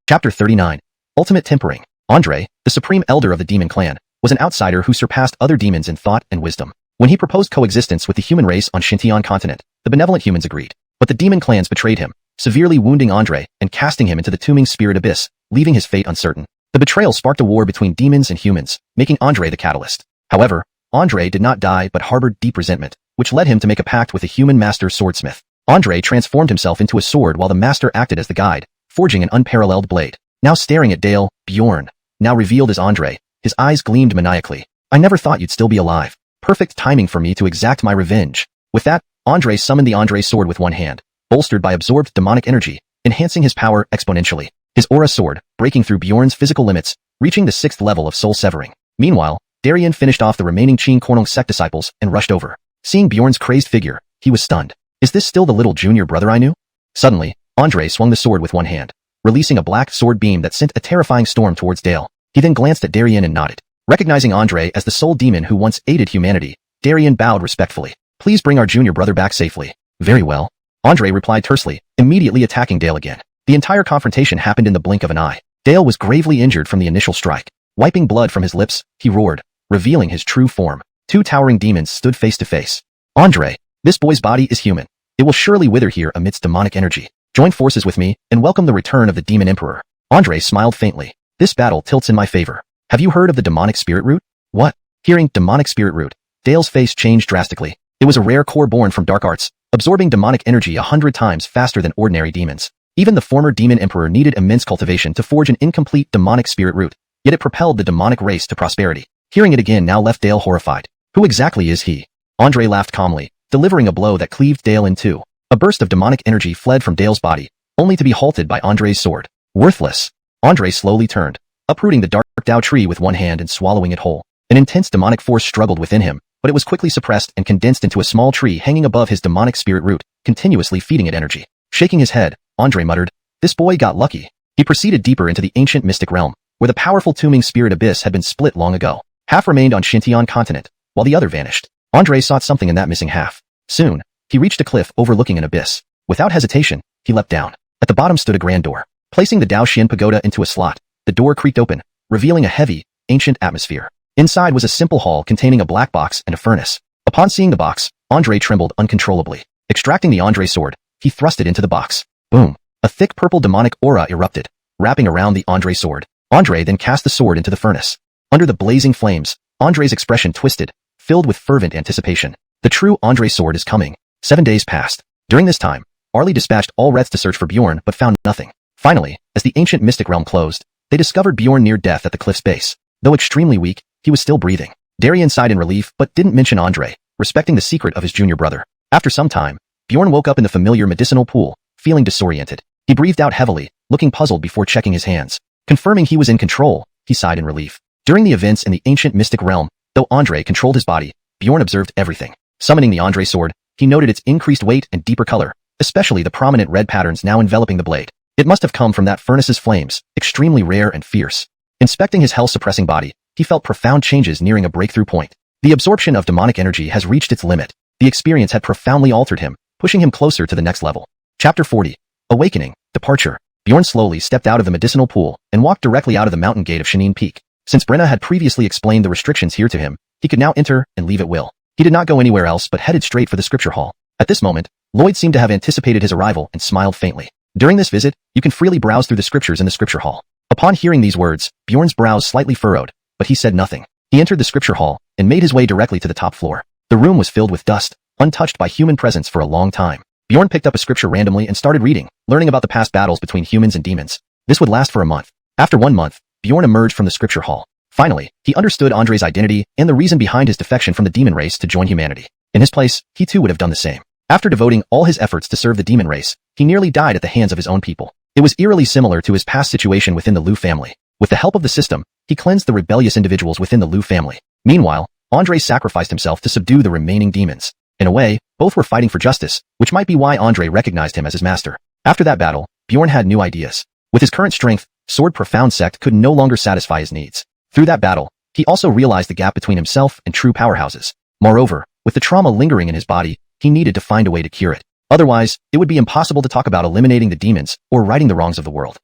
Chapter 39. Ultimate Tempering. Andre, the supreme elder of the demon clan, was an outsider who surpassed other demons in thought and wisdom. When he proposed coexistence with the human race on Xintian continent, the benevolent humans agreed. But the demon clans betrayed him, severely wounding Andre and casting him into the tombing spirit abyss, leaving his fate uncertain. The betrayal sparked a war between demons and humans, making Andre the catalyst. However, Andre did not die but harbored deep resentment, which led him to make a pact with a human master swordsmith. Andre transformed himself into a sword while the master acted as the guide, forging an unparalleled blade. Now staring at Dale, Bjorn, now revealed as Andre, his eyes gleamed maniacally. I never thought you'd still be alive. Perfect timing for me to exact my revenge. With that, Andre summoned the Andre sword with one hand, bolstered by absorbed demonic energy, enhancing his power exponentially. His aura soared, breaking through Bjorn's physical limits, reaching the 6th level of soul severing. Meanwhile, Darien finished off the remaining Qin sect disciples and rushed over. Seeing Bjorn's crazed figure, he was stunned. Is this still the little junior brother I knew? Suddenly, Andre swung the sword with one hand, releasing a black sword beam that sent a terrifying storm towards Dale. He then glanced at Darien and nodded. Recognizing Andre as the sole demon who once aided humanity, Darien bowed respectfully. Please bring our junior brother back safely. Very well. Andre replied tersely, immediately attacking Dale again. The entire confrontation happened in the blink of an eye. Dale was gravely injured from the initial strike. Wiping blood from his lips, he roared, revealing his true form. Two towering demons stood face to face. Andre, this boy's body is human. It will surely wither here amidst demonic energy. Join forces with me and welcome the return of the Demon Emperor. Andre smiled faintly. This battle tilts in my favor. Have you heard of the demonic spirit root? What? Hearing demonic spirit root, Dale's face changed drastically. It was a rare core born from dark arts, absorbing demonic energy 100 times faster than ordinary demons. Even the former Demon Emperor needed immense cultivation to forge an incomplete demonic spirit root, yet it propelled the demonic race to prosperity. Hearing it again now left Dale horrified. Who exactly is he? Andre laughed calmly, delivering a blow that cleaved Dale in two. A burst of demonic energy fled from Dale's body, only to be halted by Andre's sword. Worthless. Andre slowly turned, uprooting the dark Dao tree with one hand and swallowing it whole. An intense demonic force struggled within him, but it was quickly suppressed and condensed into a small tree hanging above his demonic spirit root, continuously feeding it energy. Shaking his head, Andre muttered, this boy got lucky. He proceeded deeper into the ancient mystic realm, where the powerful tombing spirit abyss had been split long ago. Half remained on Xintian continent, while the other vanished. Andre sought something in that missing half. Soon, he reached a cliff overlooking an abyss. Without hesitation, he leapt down. At the bottom stood a grand door. Placing the Dao Xin pagoda into a slot, the door creaked open, revealing a heavy, ancient atmosphere. Inside was a simple hall containing a black box and a furnace. Upon seeing the box, Andre trembled uncontrollably. Extracting the Andre sword, he thrust it into the box. Boom! A thick purple demonic aura erupted, wrapping around the Andre sword. Andre then cast the sword into the furnace. Under the blazing flames, Andre's expression twisted, filled with fervent anticipation. The true Andre sword is coming. 7 days passed. During this time, Arlie dispatched all Reths to search for Bjorn but found nothing. Finally, as the ancient mystic realm closed, they discovered Bjorn near death at the cliff's base. Though extremely weak, he was still breathing. Darien sighed in relief but didn't mention Andre, respecting the secret of his junior brother. After some time, Bjorn woke up in the familiar medicinal pool, feeling disoriented. He breathed out heavily, looking puzzled before checking his hands. Confirming he was in control, he sighed in relief. During the events in the ancient mystic realm, though Andre controlled his body, Bjorn observed everything. Summoning the Andre sword, he noted its increased weight and deeper color, especially the prominent red patterns now enveloping the blade. It must have come from that furnace's flames, extremely rare and fierce. Inspecting his hell-suppressing body, he felt profound changes nearing a breakthrough point. The absorption of demonic energy has reached its limit. The experience had profoundly altered him, pushing him closer to the next level. Chapter 40. Awakening, Departure. Bjorn slowly stepped out of the medicinal pool and walked directly out of the mountain gate of Shenin Peak. Since Brenna had previously explained the restrictions here to him, he could now enter and leave at will. He did not go anywhere else but headed straight for the scripture hall. At this moment, Lloyd seemed to have anticipated his arrival and smiled faintly. During this visit, you can freely browse through the scriptures in the scripture hall. Upon hearing these words, Bjorn's brows slightly furrowed, but he said nothing. He entered the scripture hall and made his way directly to the top floor. The room was filled with dust, untouched by human presence for a long time. Bjorn picked up a scripture randomly and started reading, learning about the past battles between humans and demons. This would last for a month. After 1 month, Bjorn emerged from the scripture hall. Finally, he understood Andre's identity and the reason behind his defection from the demon race to join humanity. In his place, he too would have done the same. After devoting all his efforts to serve the demon race, he nearly died at the hands of his own people. It was eerily similar to his past situation within the Lu family. With the help of the system, he cleansed the rebellious individuals within the Lu family. Meanwhile, Andre sacrificed himself to subdue the remaining demons. In a way, both were fighting for justice, which might be why Andre recognized him as his master. After that battle, Bjorn had new ideas. With his current strength, Sword Profound Sect could no longer satisfy his needs. Through that battle, he also realized the gap between himself and true powerhouses. Moreover, with the trauma lingering in his body, he needed to find a way to cure it. Otherwise, it would be impossible to talk about eliminating the demons or righting the wrongs of the world.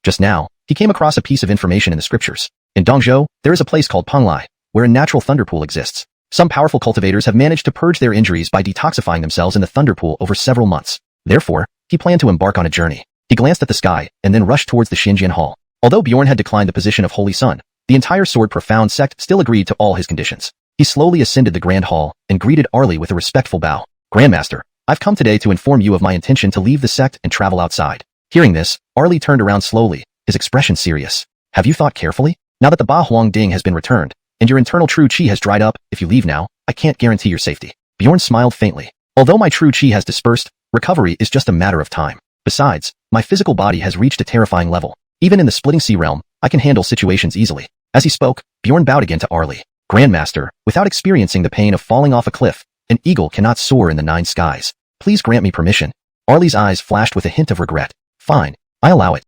Just now, he came across a piece of information in the scriptures. In Dongzhou, there is a place called Penglai, where a natural thunder pool exists. Some powerful cultivators have managed to purge their injuries by detoxifying themselves in the thunder pool over several months. Therefore, he planned to embark on a journey. He glanced at the sky and then rushed towards the Xinjian Hall. Although Bjorn had declined the position of Holy Son, the entire Sword Profound sect still agreed to all his conditions. He slowly ascended the Grand Hall and greeted Arlie with a respectful bow. Grandmaster, I've come today to inform you of my intention to leave the sect and travel outside. Hearing this, Arlie turned around slowly, his expression serious. Have you thought carefully? Now that the Ba Huang Ding has been returned, and your internal true chi has dried up, if you leave now, I can't guarantee your safety. Bjorn smiled faintly. Although my true chi has dispersed, recovery is just a matter of time. Besides, my physical body has reached a terrifying level. Even in the Splitting Sea realm, I can handle situations easily. As he spoke, Bjorn bowed again to Arlie. Grandmaster, without experiencing the pain of falling off a cliff, an eagle cannot soar in the 9 skies. Please grant me permission. Arlie's eyes flashed with a hint of regret. Fine, I allow it.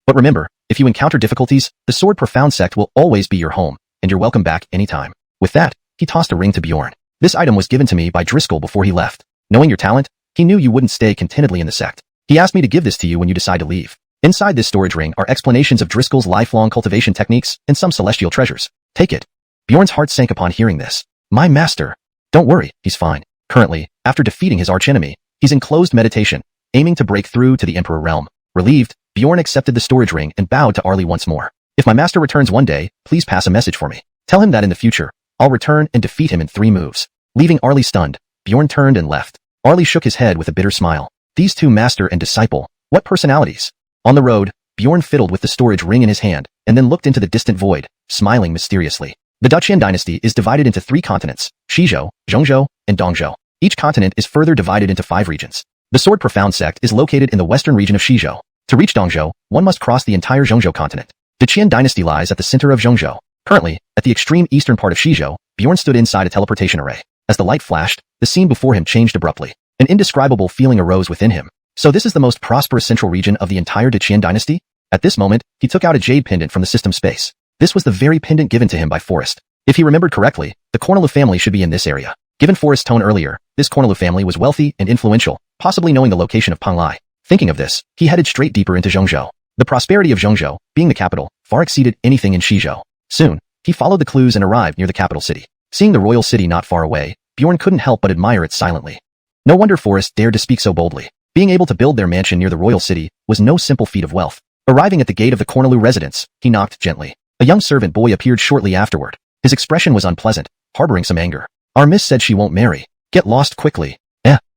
But remember, if you encounter difficulties, the Sword Profound sect will always be your home, and you're welcome back anytime. With that, he tossed a ring to Bjorn. This item was given to me by Driscoll before he left. Knowing your talent, he knew you wouldn't stay contentedly in the sect. He asked me to give this to you when you decide to leave. Inside this storage ring are explanations of Driscoll's lifelong cultivation techniques and some celestial treasures. Take it. Bjorn's heart sank upon hearing this. My master. Don't worry, he's fine. Currently, after defeating his archenemy, he's in closed meditation, aiming to break through to the Emperor realm. Relieved, Bjorn accepted the storage ring and bowed to Arlie once more. If my master returns one day, please pass a message for me. Tell him that in the future, I'll return and defeat him in 3 moves. Leaving Arlie stunned, Bjorn turned and left. Arlie shook his head with a bitter smile. These two master and disciple, what personalities? On the road, Bjorn fiddled with the storage ring in his hand, and then looked into the distant void, smiling mysteriously. The Duqian dynasty is divided into 3 continents, Shizhou, Zhongzhou, and Dongzhou. Each continent is further divided into 5 regions. The Sword Profound sect is located in the western region of Shizhou. To reach Dongzhou, one must cross the entire Zhongzhou continent. The Qian dynasty lies at the center of Zhongzhou. Currently, at the extreme eastern part of Shizhou, Bjorn stood inside a teleportation array. As the light flashed, the scene before him changed abruptly. An indescribable feeling arose within him. So this is the most prosperous central region of the entire Duqian dynasty? At this moment, he took out a jade pendant from the system space. This was the very pendant given to him by Forrest. If he remembered correctly, the Cornelu family should be in this area. Given Forrest's tone earlier, this Cornelu family was wealthy and influential, possibly knowing the location of Panglai. Thinking of this, he headed straight deeper into Zhongzhou. The prosperity of Zhongzhou, being the capital, far exceeded anything in Shizhou. Soon, he followed the clues and arrived near the capital city. Seeing the royal city not far away, Bjorn couldn't help but admire it silently. No wonder Forrest dared to speak so boldly. Being able to build their mansion near the royal city was no simple feat of wealth. Arriving at the gate of the Cornelu residence, he knocked gently. A young servant boy appeared shortly afterward. His expression was unpleasant, harboring some anger. Our miss said she won't marry. Get lost quickly.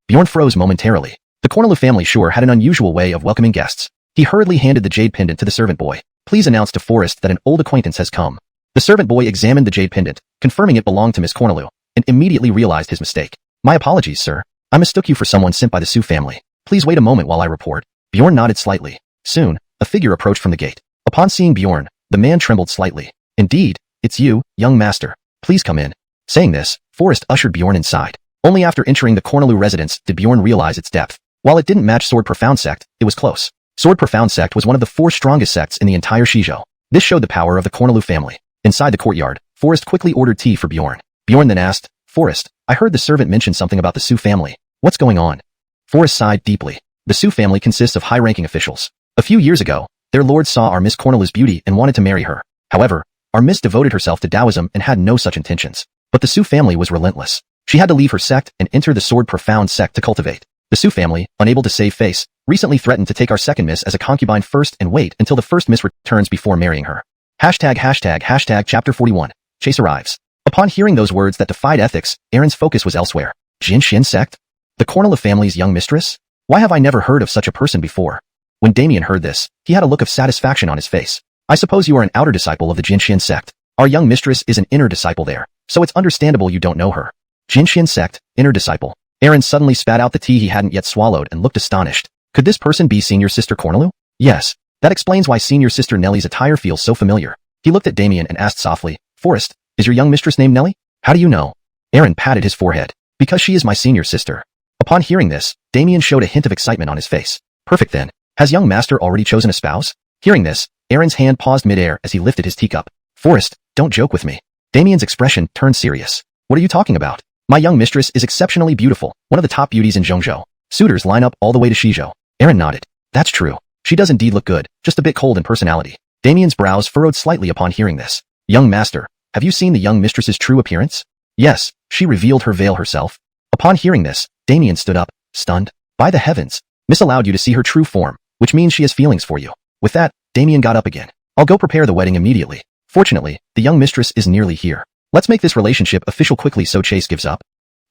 Bjorn froze momentarily. The Cornelu family sure had an unusual way of welcoming guests. He hurriedly handed the jade pendant to the servant boy. Please announce to Forrest that an old acquaintance has come. The servant boy examined the jade pendant, confirming it belonged to Miss Cornelu, and immediately realized his mistake. My apologies, sir. I mistook you for someone sent by the Su family. Please wait a moment while I report. Bjorn nodded slightly. Soon, a figure approached from the gate. Upon seeing Bjorn, the man trembled slightly. Indeed, it's you, young master. Please come in. Saying this, Forrest ushered Bjorn inside. Only after entering the Cornelu residence did Bjorn realize its depth. While it didn't match Sword Profound sect, it was close. Sword Profound sect was one of the 4 strongest sects in the entire Shizhou. This showed the power of the Cornelu family. Inside the courtyard, Forrest quickly ordered tea for Bjorn. Bjorn then asked, Forrest, I heard the servant mention something about the Su family. What's going on? Forrest sighed deeply. The Su family consists of high-ranking officials. A few years ago, their lord saw our Miss Cornelu's beauty and wanted to marry her. However, our Miss devoted herself to Taoism and had no such intentions. But the Su family was relentless. She had to leave her sect and enter the Sword Profound sect to cultivate. The Su family, unable to save face, recently threatened to take our second Miss as a concubine first and wait until the first Miss returns before marrying her. ##### Chapter 41. Chase arrives. Upon hearing those words that defied ethics, Aaron's focus was elsewhere. Jinxian sect? The Cornelu family's young mistress? Why have I never heard of such a person before? When Damien heard this, he had a look of satisfaction on his face. I suppose you are an outer disciple of the Jinxian sect. Our young mistress is an inner disciple there, so it's understandable you don't know her. Jinxian sect, inner disciple. Aaron suddenly spat out the tea he hadn't yet swallowed and looked astonished. Could this person be Senior Sister Cornelu? Yes. That explains why Senior Sister Nellie's attire feels so familiar. He looked at Damien and asked softly, Forrest, is your young mistress named Nellie? How do you know? Aaron patted his forehead. Because she is my senior sister. Upon hearing this, Damien showed a hint of excitement on his face. Perfect then. Has young master already chosen a spouse? Hearing this, Aaron's hand paused midair as he lifted his teacup. Forrest, don't joke with me. Damien's expression turned serious. What are you talking about? My young mistress is exceptionally beautiful, one of the top beauties in Zhongzhou. Suitors line up all the way to Shizhou. Aaron nodded. That's true. She does indeed look good, just a bit cold in personality. Damien's brows furrowed slightly upon hearing this. Young master, have you seen the young mistress's true appearance? Yes, she revealed her veil herself. Upon hearing this, Damien stood up, stunned. By the heavens, Miss allowed you to see her true form. which means she has feelings for you. With that, Damien got up again. I'll go prepare the wedding immediately. Fortunately, the young mistress is nearly here. Let's make this relationship official quickly so Chase gives up.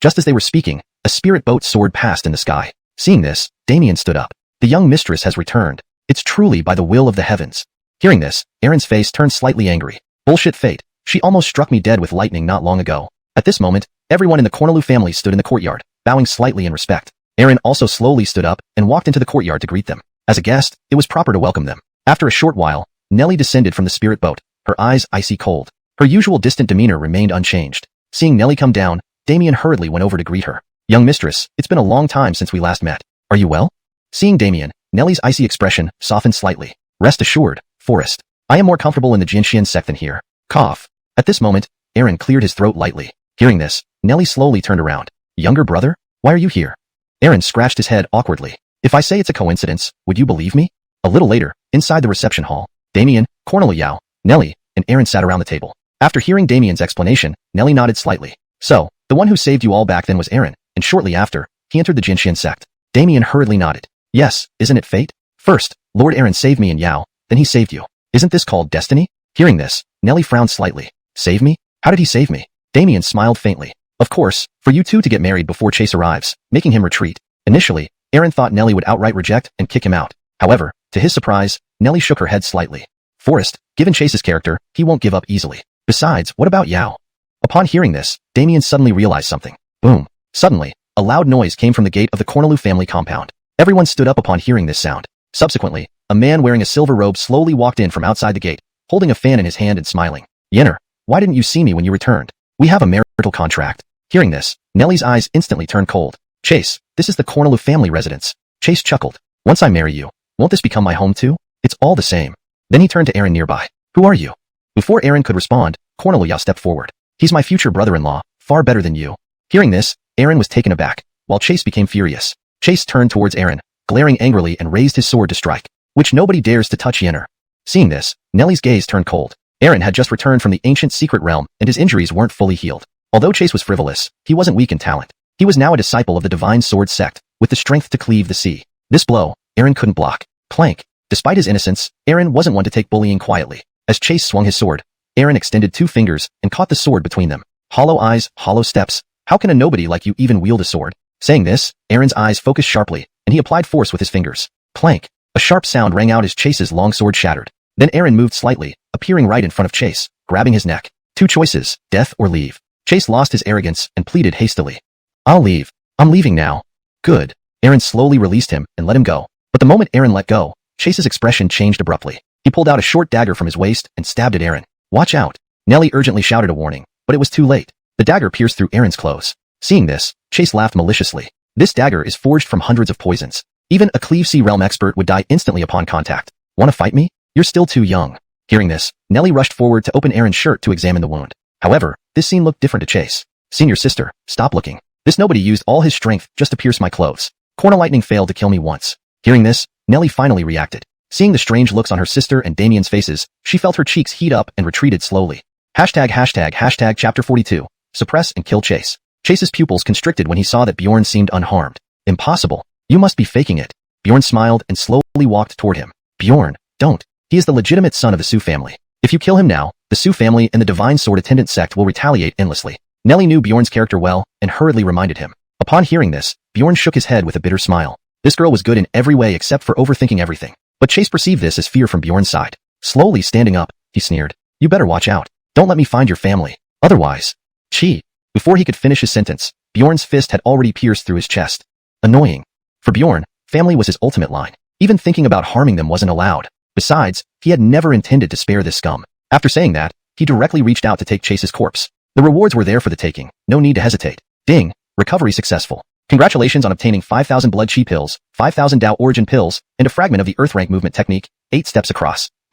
Just as they were speaking, a spirit boat soared past in the sky. Seeing this, Damien stood up. The young mistress has returned. It's truly by the will of the heavens. Hearing this, Aaron's face turned slightly angry. Bullshit fate. She almost struck me dead with lightning not long ago. At this moment, everyone in the Cornelu family stood in the courtyard, bowing slightly in respect. Aaron also slowly stood up and walked into the courtyard to greet them. As a guest, it was proper to welcome them. After a short while, Nellie descended from the spirit boat, her eyes icy cold. Her usual distant demeanor remained unchanged. Seeing Nellie come down, Damien hurriedly went over to greet her. Young mistress, it's been a long time since we last met. Are you well? Seeing Damien, Nellie's icy expression softened slightly. Rest assured, Forrest. I am more comfortable in the Jinxian sect than here. Cough. At this moment, Aaron cleared his throat lightly. Hearing this, Nellie slowly turned around. Younger brother? Why are you here? Aaron scratched his head awkwardly. If I say it's a coincidence, would you believe me? A little later, inside the reception hall, Damien, Cornelu Yao, Nellie, and Aaron sat around the table. After hearing Damien's explanation, Nellie nodded slightly. So, the one who saved you all back then was Aaron, and shortly after, he entered the Jinxian sect. Damien hurriedly nodded. Yes, isn't it fate? First, Lord Aaron saved me and Yao, then he saved you. Isn't this called destiny? Hearing this, Nellie frowned slightly. Save me? How did he save me? Damien smiled faintly. Of course, for you two to get married before Chase arrives, making him retreat. Initially, Aaron thought Nellie would outright reject and kick him out. However, to his surprise, Nellie shook her head slightly. Forrest, given Chase's character, he won't give up easily. Besides, what about Yao? Upon hearing this, Damien suddenly realized something. Boom. Suddenly, a loud noise came from the gate of the Cornelu family compound. Everyone stood up upon hearing this sound. Subsequently, a man wearing a silver robe slowly walked in from outside the gate, holding a fan in his hand and smiling. Yenner, why didn't you see me when you returned? We have a marital contract. Hearing this, Nellie's eyes instantly turned cold. Chase, this is the Cornelu family residence. Chase chuckled. Once I marry you, won't this become my home too? It's all the same. Then he turned to Aaron nearby. Who are you? Before Aaron could respond, Cornelu Yao stepped forward. He's my future brother-in-law, far better than you. Hearing this, Aaron was taken aback, while Chase became furious. Chase turned towards Aaron, glaring angrily and raised his sword to strike, which nobody dares to touch Yenner. Seeing this, Nellie's gaze turned cold. Aaron had just returned from the ancient secret realm and his injuries weren't fully healed. Although Chase was frivolous, he wasn't weak in talent. He was now a disciple of the divine sword sect, with the strength to cleave the sea. This blow, Aaron couldn't block. Clank. Despite his innocence, Aaron wasn't one to take bullying quietly. As Chase swung his sword, Aaron extended 2 fingers and caught the sword between them. Hollow eyes, hollow steps. How can a nobody like you even wield a sword? Saying this, Aaron's eyes focused sharply, and he applied force with his fingers. Clank. A sharp sound rang out as Chase's long sword shattered. Then Aaron moved slightly, appearing right in front of Chase, grabbing his neck. 2 choices, death or leave. Chase lost his arrogance and pleaded hastily. I'll leave. I'm leaving now. Good. Aaron slowly released him and let him go. But the moment Aaron let go, Chase's expression changed abruptly. He pulled out a short dagger from his waist and stabbed at Aaron. Watch out. Nellie urgently shouted a warning, but it was too late. The dagger pierced through Aaron's clothes. Seeing this, Chase laughed maliciously. This dagger is forged from hundreds of poisons. Even a Cleave Sea realm expert would die instantly upon contact. Want to fight me? You're still too young. Hearing this, Nellie rushed forward to open Aaron's shirt to examine the wound. However, this scene looked different to Chase. Senior sister, stop looking. This nobody used all his strength just to pierce my clothes. Corner lightning failed to kill me once. Hearing this, Nellie finally reacted. Seeing the strange looks on her sister and Damien's faces, she felt her cheeks heat up and retreated slowly. Hashtag chapter 42. Suppress and kill Chase. Chase's pupils constricted when he saw that Bjorn seemed unharmed. Impossible. You must be faking it. Bjorn smiled and slowly walked toward him. Bjorn, don't. He is the legitimate son of the Su family. If you kill him now, the Su family and the Divine Sword Attendant sect will retaliate endlessly. Nellie knew Bjorn's character well and hurriedly reminded him. Upon hearing this, Bjorn shook his head with a bitter smile. This girl was good in every way except for overthinking everything. But Chase perceived this as fear from Bjorn's side. Slowly standing up, he sneered. You better watch out. Don't let me find your family. Otherwise. Chi. Before he could finish his sentence, Bjorn's fist had already pierced through his chest. Annoying. For Bjorn, family was his ultimate line. Even thinking about harming them wasn't allowed. Besides, he had never intended to spare this scum. After saying that, he directly reached out to take Chase's corpse. The rewards were there for the taking. No need to hesitate. Ding. Recovery successful. Congratulations on obtaining 5,000 blood chi pills, 5,000 Dao origin pills, and a fragment of the Earth rank movement technique, 8 steps across. ***.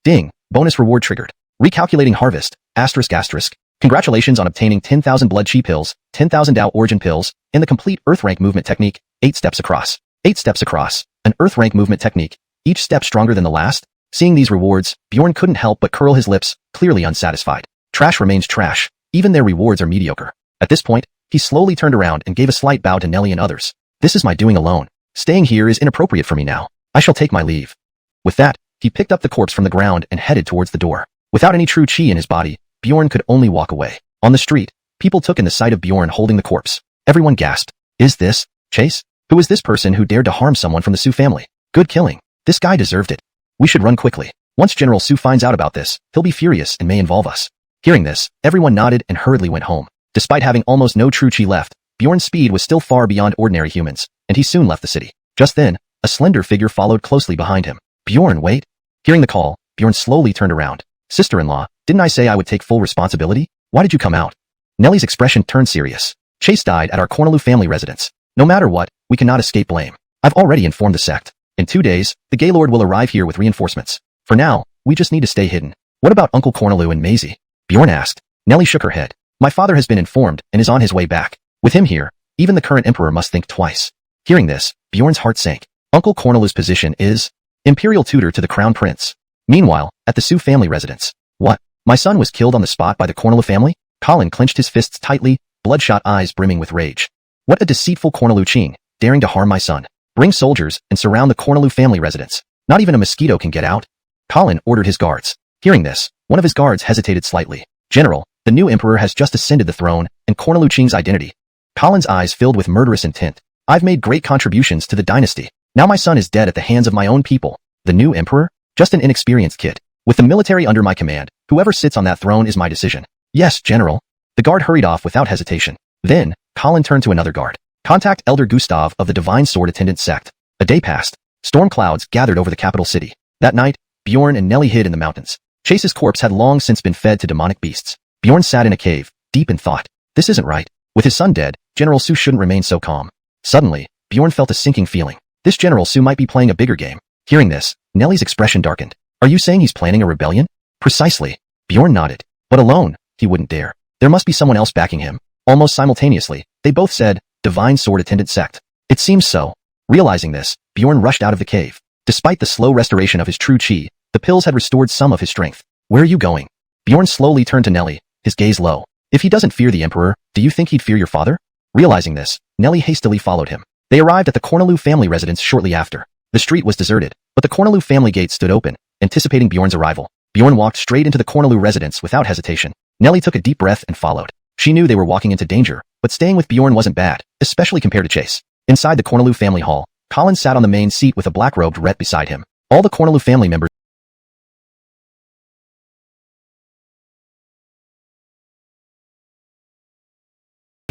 Ding. Bonus reward triggered. Recalculating harvest. ***. Congratulations on obtaining 10,000 blood chi pills, 10,000 Dao origin pills, and the complete Earth rank movement technique, 8 steps across. 8 steps across. An Earth rank movement technique. Each step stronger than the last. Seeing these rewards, Bjorn couldn't help but curl his lips, clearly unsatisfied. Trash remains trash. Even their rewards are mediocre. At this point, he slowly turned around and gave a slight bow to Nellie and others. This is my doing alone. Staying here is inappropriate for me now. I shall take my leave. With that, he picked up the corpse from the ground and headed towards the door. Without any true chi in his body, Bjorn could only walk away. On the street, people took in the sight of Bjorn holding the corpse. Everyone gasped. Is this Chase? Who is this person who dared to harm someone from the Su family? Good killing. This guy deserved it. We should run quickly. Once General Su finds out about this, he'll be furious and may involve us. Hearing this, everyone nodded and hurriedly went home. Despite having almost no true chi left, Bjorn's speed was still far beyond ordinary humans, and he soon left the city. Just then, a slender figure followed closely behind him. Bjorn, wait. Hearing the call, Bjorn slowly turned around. Sister-in-law, didn't I say I would take full responsibility? Why did you come out? Nellie's expression turned serious. Chase died at our Cornelu family residence. No matter what, we cannot escape blame. I've already informed the sect. In 2 days, the Gaylord will arrive here with reinforcements. For now, we just need to stay hidden. What about Uncle Cornelu and Maisie? Bjorn asked. Nellie shook her head. My father has been informed and is on his way back. With him here, even the current emperor must think twice. Hearing this, Bjorn's heart sank. Uncle Cornelu's position is imperial tutor to the crown prince. Meanwhile, at the Su family residence. What? My son was killed on the spot by the Cornelu family? Colin clenched his fists tightly, bloodshot eyes brimming with rage. What a deceitful Cornelu Ching, daring to harm my son. Bring soldiers and surround the Cornelu family residence. Not even a mosquito can get out. Colin ordered his guards. Hearing this, one of his guards hesitated slightly. General, the new emperor has just ascended the throne, and Cornelu Ching's identity. Colin's eyes filled with murderous intent. I've made great contributions to the dynasty. Now my son is dead at the hands of my own people. The new emperor? Just an inexperienced kid. With the military under my command, whoever sits on that throne is my decision. Yes, General. The guard hurried off without hesitation. Then, Colin turned to another guard. Contact Elder Gustav of the Divine Sword Attendant sect. A day passed. Storm clouds gathered over the capital city. That night, Bjorn and Nellie hid in the mountains. Chase's corpse had long since been fed to demonic beasts. Bjorn sat in a cave, deep in thought. This isn't right. With his son dead, General Su shouldn't remain so calm. Suddenly, Bjorn felt a sinking feeling. This General Su might be playing a bigger game. Hearing this, Nellie's expression darkened. Are you saying he's planning a rebellion? Precisely. Bjorn nodded. But alone, he wouldn't dare. There must be someone else backing him. Almost simultaneously, they both said, Divine Sword Attendant sect. It seems so. Realizing this, Bjorn rushed out of the cave. Despite the slow restoration of his true chi, the pills had restored some of his strength. Where are you going? Bjorn slowly turned to Nellie, his gaze low. If he doesn't fear the emperor, do you think he'd fear your father? Realizing this, Nellie hastily followed him. They arrived at the Cornelu family residence shortly after. The street was deserted, but the Cornelu family gate stood open, anticipating Bjorn's arrival. Bjorn walked straight into the Cornelu residence without hesitation. Nellie took a deep breath and followed. She knew they were walking into danger, but staying with Bjorn wasn't bad, especially compared to Chase. Inside the Cornelu family hall, Colin sat on the main seat with a black-robed Rhett beside him. All the Cornelu family members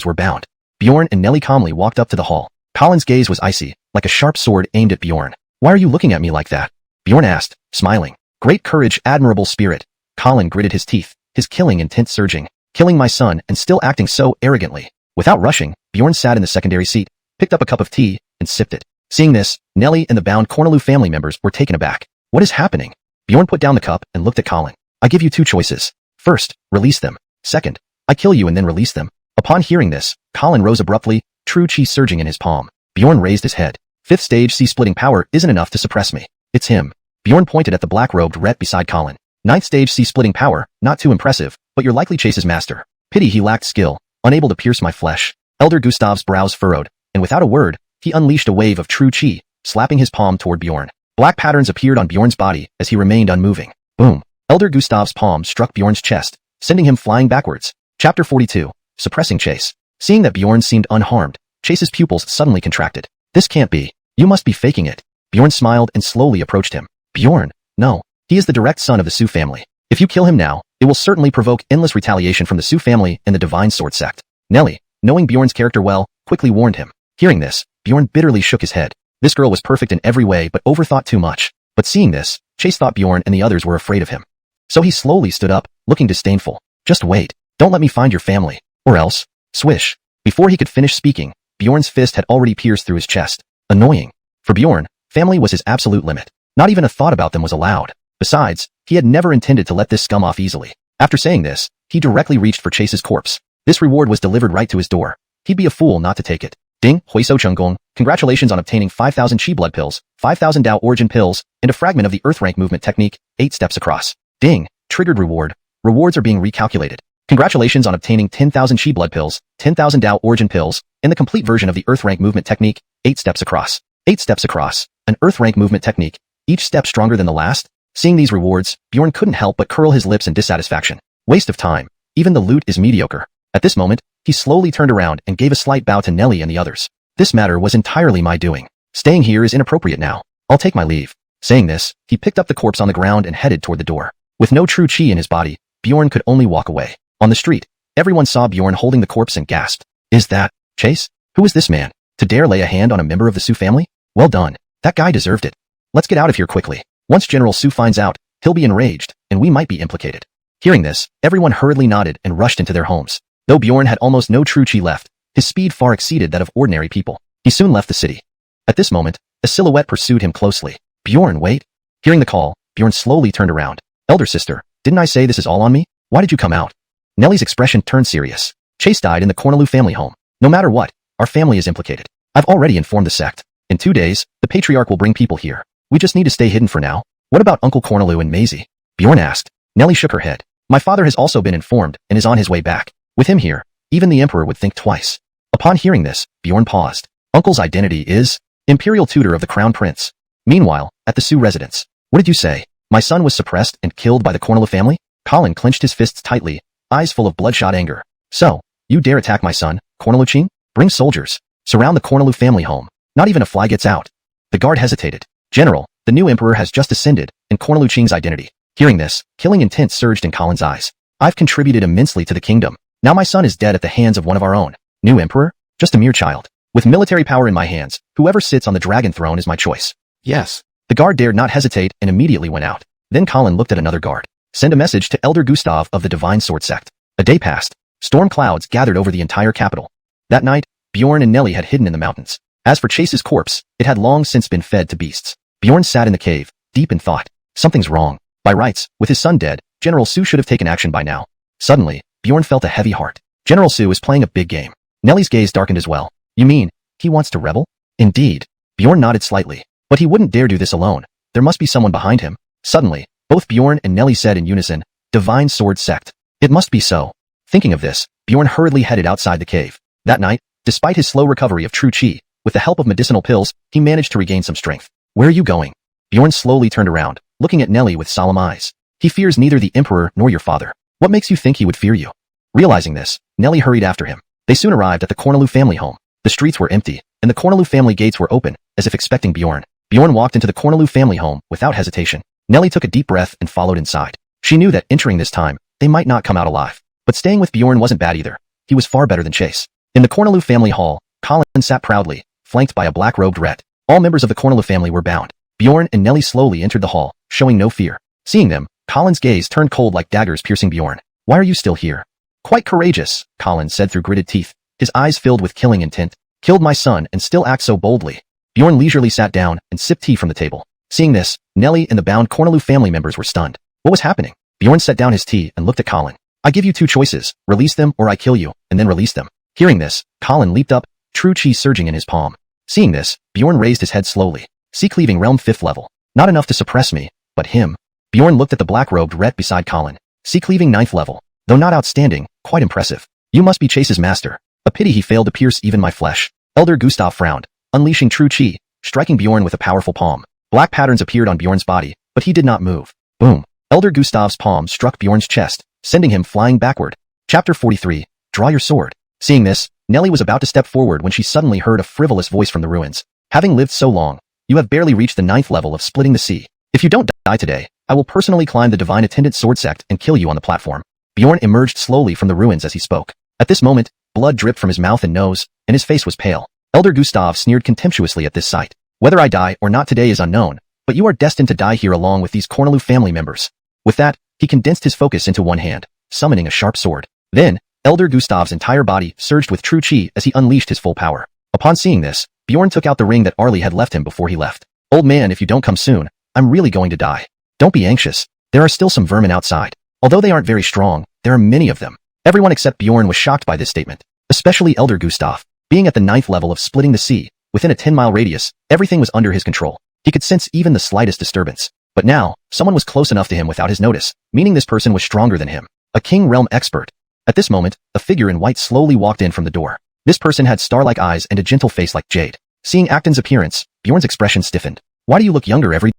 were bound. Bjorn and Nellie calmly walked up to the hall. Colin's gaze was icy, like a sharp sword aimed at Bjorn. Why are you looking at me like that? Bjorn asked, smiling. Great courage, admirable spirit. Colin gritted his teeth, his killing intent surging. Killing my son and still acting so arrogantly. Without rushing, Bjorn sat in the secondary seat, picked up a cup of tea, and sipped it. Seeing this, Nellie and the bound Cornelu family members were taken aback. What is happening? Bjorn put down the cup and looked at Colin. I give you 2 choices. First, release them. Second, I kill you and then release them. Upon hearing this, Colin rose abruptly, true chi surging in his palm. Bjorn raised his head. 5th stage C-splitting power isn't enough to suppress me. It's him. Bjorn pointed at the black-robed Rhett beside Colin. 9th stage C-splitting power, not too impressive, but you're likely Chase's master. Pity he lacked skill, unable to pierce my flesh. Elder Gustav's brows furrowed, and without a word, he unleashed a wave of true chi, slapping his palm toward Bjorn. Black patterns appeared on Bjorn's body as he remained unmoving. Boom. Elder Gustav's palm struck Bjorn's chest, sending him flying backwards. Chapter 42. Suppressing Chase. Seeing that Bjorn seemed unharmed, Chase's pupils suddenly contracted. This can't be. You must be faking it. Bjorn smiled and slowly approached him. Bjorn, no. He is the direct son of the Su family. If you kill him now, it will certainly provoke endless retaliation from the Su family and the Divine Sword sect. Nellie, knowing Bjorn's character well, quickly warned him. Hearing this, Bjorn bitterly shook his head. This girl was perfect in every way but overthought too much. But seeing this, Chase thought Bjorn and the others were afraid of him. So he slowly stood up, looking disdainful. Just wait. Don't let me find your family. Or else. Swish. Before he could finish speaking, Bjorn's fist had already pierced through his chest. Annoying. For Bjorn, family was his absolute limit. Not even a thought about them was allowed. Besides, he had never intended to let this scum off easily. After saying this, he directly reached for Chase's corpse. This reward was delivered right to his door. He'd be a fool not to take it. Ding, Huiso Chunggong, congratulations on obtaining 5,000 Chi blood pills, 5,000 Dao origin pills, and a fragment of the Earth rank movement technique, 8 steps across. Ding, triggered reward. Rewards are being recalculated. Congratulations on obtaining 10,000 Chi blood pills, 10,000 Dao origin pills, and the complete version of the Earth rank movement technique, 8 steps across. 8 steps across. an Earth rank movement technique, each step stronger than the last. Seeing these rewards, Bjorn couldn't help but curl his lips in dissatisfaction. Waste of time. Even the loot is mediocre. At this moment, he slowly turned around and gave a slight bow to Nelly and the others. This matter was entirely my doing. Staying here is inappropriate now. I'll take my leave. Saying this, he picked up the corpse on the ground and headed toward the door. With no true chi in his body, Bjorn could only walk away. On the street, everyone saw Bjorn holding the corpse and gasped. Is that Chase? Who is this man? To dare lay a hand on a member of the Su family? Well done. That guy deserved it. Let's get out of here quickly. Once General Su finds out, he'll be enraged, and we might be implicated. Hearing this, everyone hurriedly nodded and rushed into their homes. Though Bjorn had almost no true chi left, his speed far exceeded that of ordinary people. He soon left the city. At this moment, a silhouette pursued him closely. Bjorn, wait. Hearing the call, Bjorn slowly turned around. Elder sister, didn't I say this is all on me? Why did you come out? Nelly's expression turned serious. Chase died in the Cornelu family home. No matter what, our family is implicated. I've already informed the sect. In 2 days, the patriarch will bring people here. We just need to stay hidden for now. What about Uncle Cornelu and Maisie? Bjorn asked. Nelly shook her head. My father has also been informed and is on his way back. With him here, even the emperor would think twice. Upon hearing this, Bjorn paused. Uncle's identity is imperial tutor of the crown prince. Meanwhile, at the Su residence. What did you say? My son was suppressed and killed by the Cornelu family? Colin clenched his fists tightly, eyes full of bloodshot anger. So, you dare attack my son, Cornelu Ching? Bring soldiers. Surround the Cornelu family home. Not even a fly gets out. The guard hesitated. General, the new emperor has just ascended, and Cornelu Ching's identity. Hearing this, killing intent surged in Colin's eyes. I've contributed immensely to the kingdom. Now my son is dead at the hands of one of our own. New emperor? Just a mere child. With military power in my hands, whoever sits on the dragon throne is my choice. Yes. The guard dared not hesitate and immediately went out. Then Colin looked at another guard. Send a message to Elder Gustav of the Divine Sword Sect. A day passed. Storm clouds gathered over the entire capital. That night, Bjorn and Nelly had hidden in the mountains. As for Chase's corpse, it had long since been fed to beasts. Bjorn sat in the cave, deep in thought. Something's wrong. By rights, with his son dead, General Su should have taken action by now. Suddenly, Bjorn felt a heavy heart. General Su is playing a big game. Nelly's gaze darkened as well. You mean, he wants to rebel? Indeed. Bjorn nodded slightly. But he wouldn't dare do this alone. There must be someone behind him. Suddenly, both Bjorn and Nelly said in unison, Divine Sword Sect. It must be so. Thinking of this, Bjorn hurriedly headed outside the cave. That night, despite his slow recovery of true chi, with the help of medicinal pills, he managed to regain some strength. Where are you going? Bjorn slowly turned around, looking at Nelly with solemn eyes. He fears neither the emperor nor your father. What makes you think he would fear you? Realizing this, Nelly hurried after him. They soon arrived at the Cornelu family home. The streets were empty, and the Cornelu family gates were open, as if expecting Bjorn. Bjorn walked into the Cornelu family home without hesitation. Nelly took a deep breath and followed inside. She knew that entering this time, they might not come out alive. But staying with Bjorn wasn't bad either. He was far better than Chase. In the Cornelu family hall, Colin sat proudly, flanked by a black-robed ret. All members of the Cornelu family were bound. Bjorn and Nelly slowly entered the hall, showing no fear. Seeing them, Colin's gaze turned cold like daggers piercing Bjorn. Why are you still here? Quite courageous, Colin said through gritted teeth, his eyes filled with killing intent. Killed my son and still act so boldly. Bjorn leisurely sat down and sipped tea from the table. Seeing this, Nelly and the bound Cornelu family members were stunned. What was happening? Bjorn set down his tea and looked at Colin. I give you 2 choices, release them or I kill you, and then release them. Hearing this, Colin leaped up, true chi surging in his palm. Seeing this, Bjorn raised his head slowly. Sea cleaving realm 5th level. Not enough to suppress me, but him. Bjorn looked at the black-robed ret beside Colin. Sea cleaving 9th level. Though not outstanding, quite impressive. You must be Chase's master. A pity he failed to pierce even my flesh. Elder Gustav frowned, unleashing true chi, striking Bjorn with a powerful palm. Black patterns appeared on Bjorn's body, but he did not move. Boom. Elder Gustav's palm struck Bjorn's chest, sending him flying backward. Chapter 43. Draw your sword. Seeing this, Nelly was about to step forward when she suddenly heard a frivolous voice from the ruins. Having lived so long, you have barely reached the 9th level of splitting the sea. If you don't die today, I will personally climb the Divine Attendant Sword Sect and kill you on the platform. Bjorn emerged slowly from the ruins as he spoke. At this moment, blood dripped from his mouth and nose, and his face was pale. Elder Gustav sneered contemptuously at this sight. Whether I die or not today is unknown, but you are destined to die here along with these Cornelu family members. With that, he condensed his focus into one hand, summoning a sharp sword. Then, Elder Gustav's entire body surged with true chi as he unleashed his full power. Upon seeing this, Bjorn took out the ring that Arlie had left him before he left. Old man, if you don't come soon, I'm really going to die. Don't be anxious. There are still some vermin outside. Although they aren't very strong, there are many of them. Everyone except Bjorn was shocked by this statement, especially Elder Gustav. Being at the 9th level of splitting the sea, within a 10-mile radius, everything was under his control. He could sense even the slightest disturbance. But now, someone was close enough to him without his notice, meaning this person was stronger than him. A King Realm expert. At this moment, a figure in white slowly walked in from the door. This person had star-like eyes and a gentle face like jade. Seeing Acton's appearance, Bjorn's expression stiffened. Why do you look younger every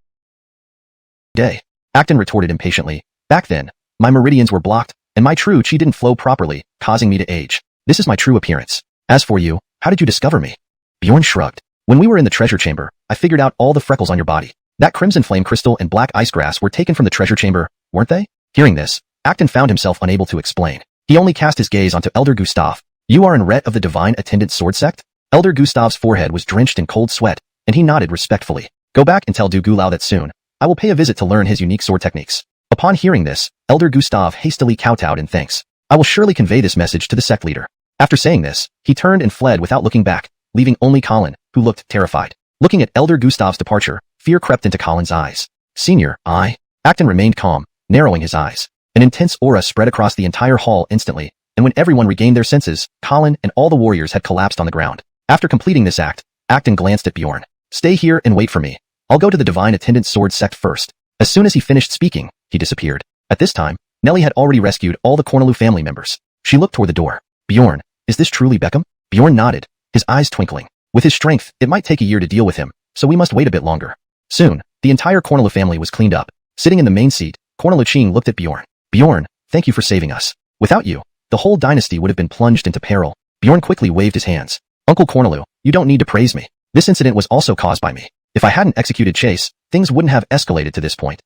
day? Acton retorted impatiently. Back then, my meridians were blocked, and my true chi didn't flow properly, causing me to age. This is my true appearance. As for you, how did you discover me? Bjorn shrugged. When we were in the treasure chamber, I figured out all the freckles on your body. That crimson flame crystal and black ice grass were taken from the treasure chamber, weren't they? Hearing this, Acton found himself unable to explain. He only cast his gaze onto Elder Gustav. You are in Ret of the Divine Attendant Sword Sect? Elder Gustav's forehead was drenched in cold sweat, and he nodded respectfully. Go back and tell Du Gulao that soon. I will pay a visit to learn his unique sword techniques. Upon hearing this, Elder Gustav hastily kowtowed in thanks. I will surely convey this message to the sect leader. After saying this, he turned and fled without looking back, leaving only Colin, who looked terrified. Looking at Elder Gustav's departure, fear crept into Colin's eyes. Senior, Acton remained calm, narrowing his eyes. An intense aura spread across the entire hall instantly, and when everyone regained their senses, Colin and all the warriors had collapsed on the ground. After completing this act, Acton glanced at Bjorn. Stay here and wait for me. I'll go to the Divine Attendant Sword Sect first. As soon as he finished speaking, he disappeared. At this time, Nellie had already rescued all the Cornelu family members. She looked toward the door. Bjorn, is this truly Beckham? Bjorn nodded, his eyes twinkling. With his strength, it might take a year to deal with him, so we must wait a bit longer. Soon, the entire Cornelu family was cleaned up. Sitting in the main seat, Cornelu Ching looked at Bjorn. Bjorn, thank you for saving us. Without you, the whole dynasty would have been plunged into peril. Bjorn quickly waved his hands. Uncle Cornelu, you don't need to praise me. This incident was also caused by me. If I hadn't executed Chase, things wouldn't have escalated to this point.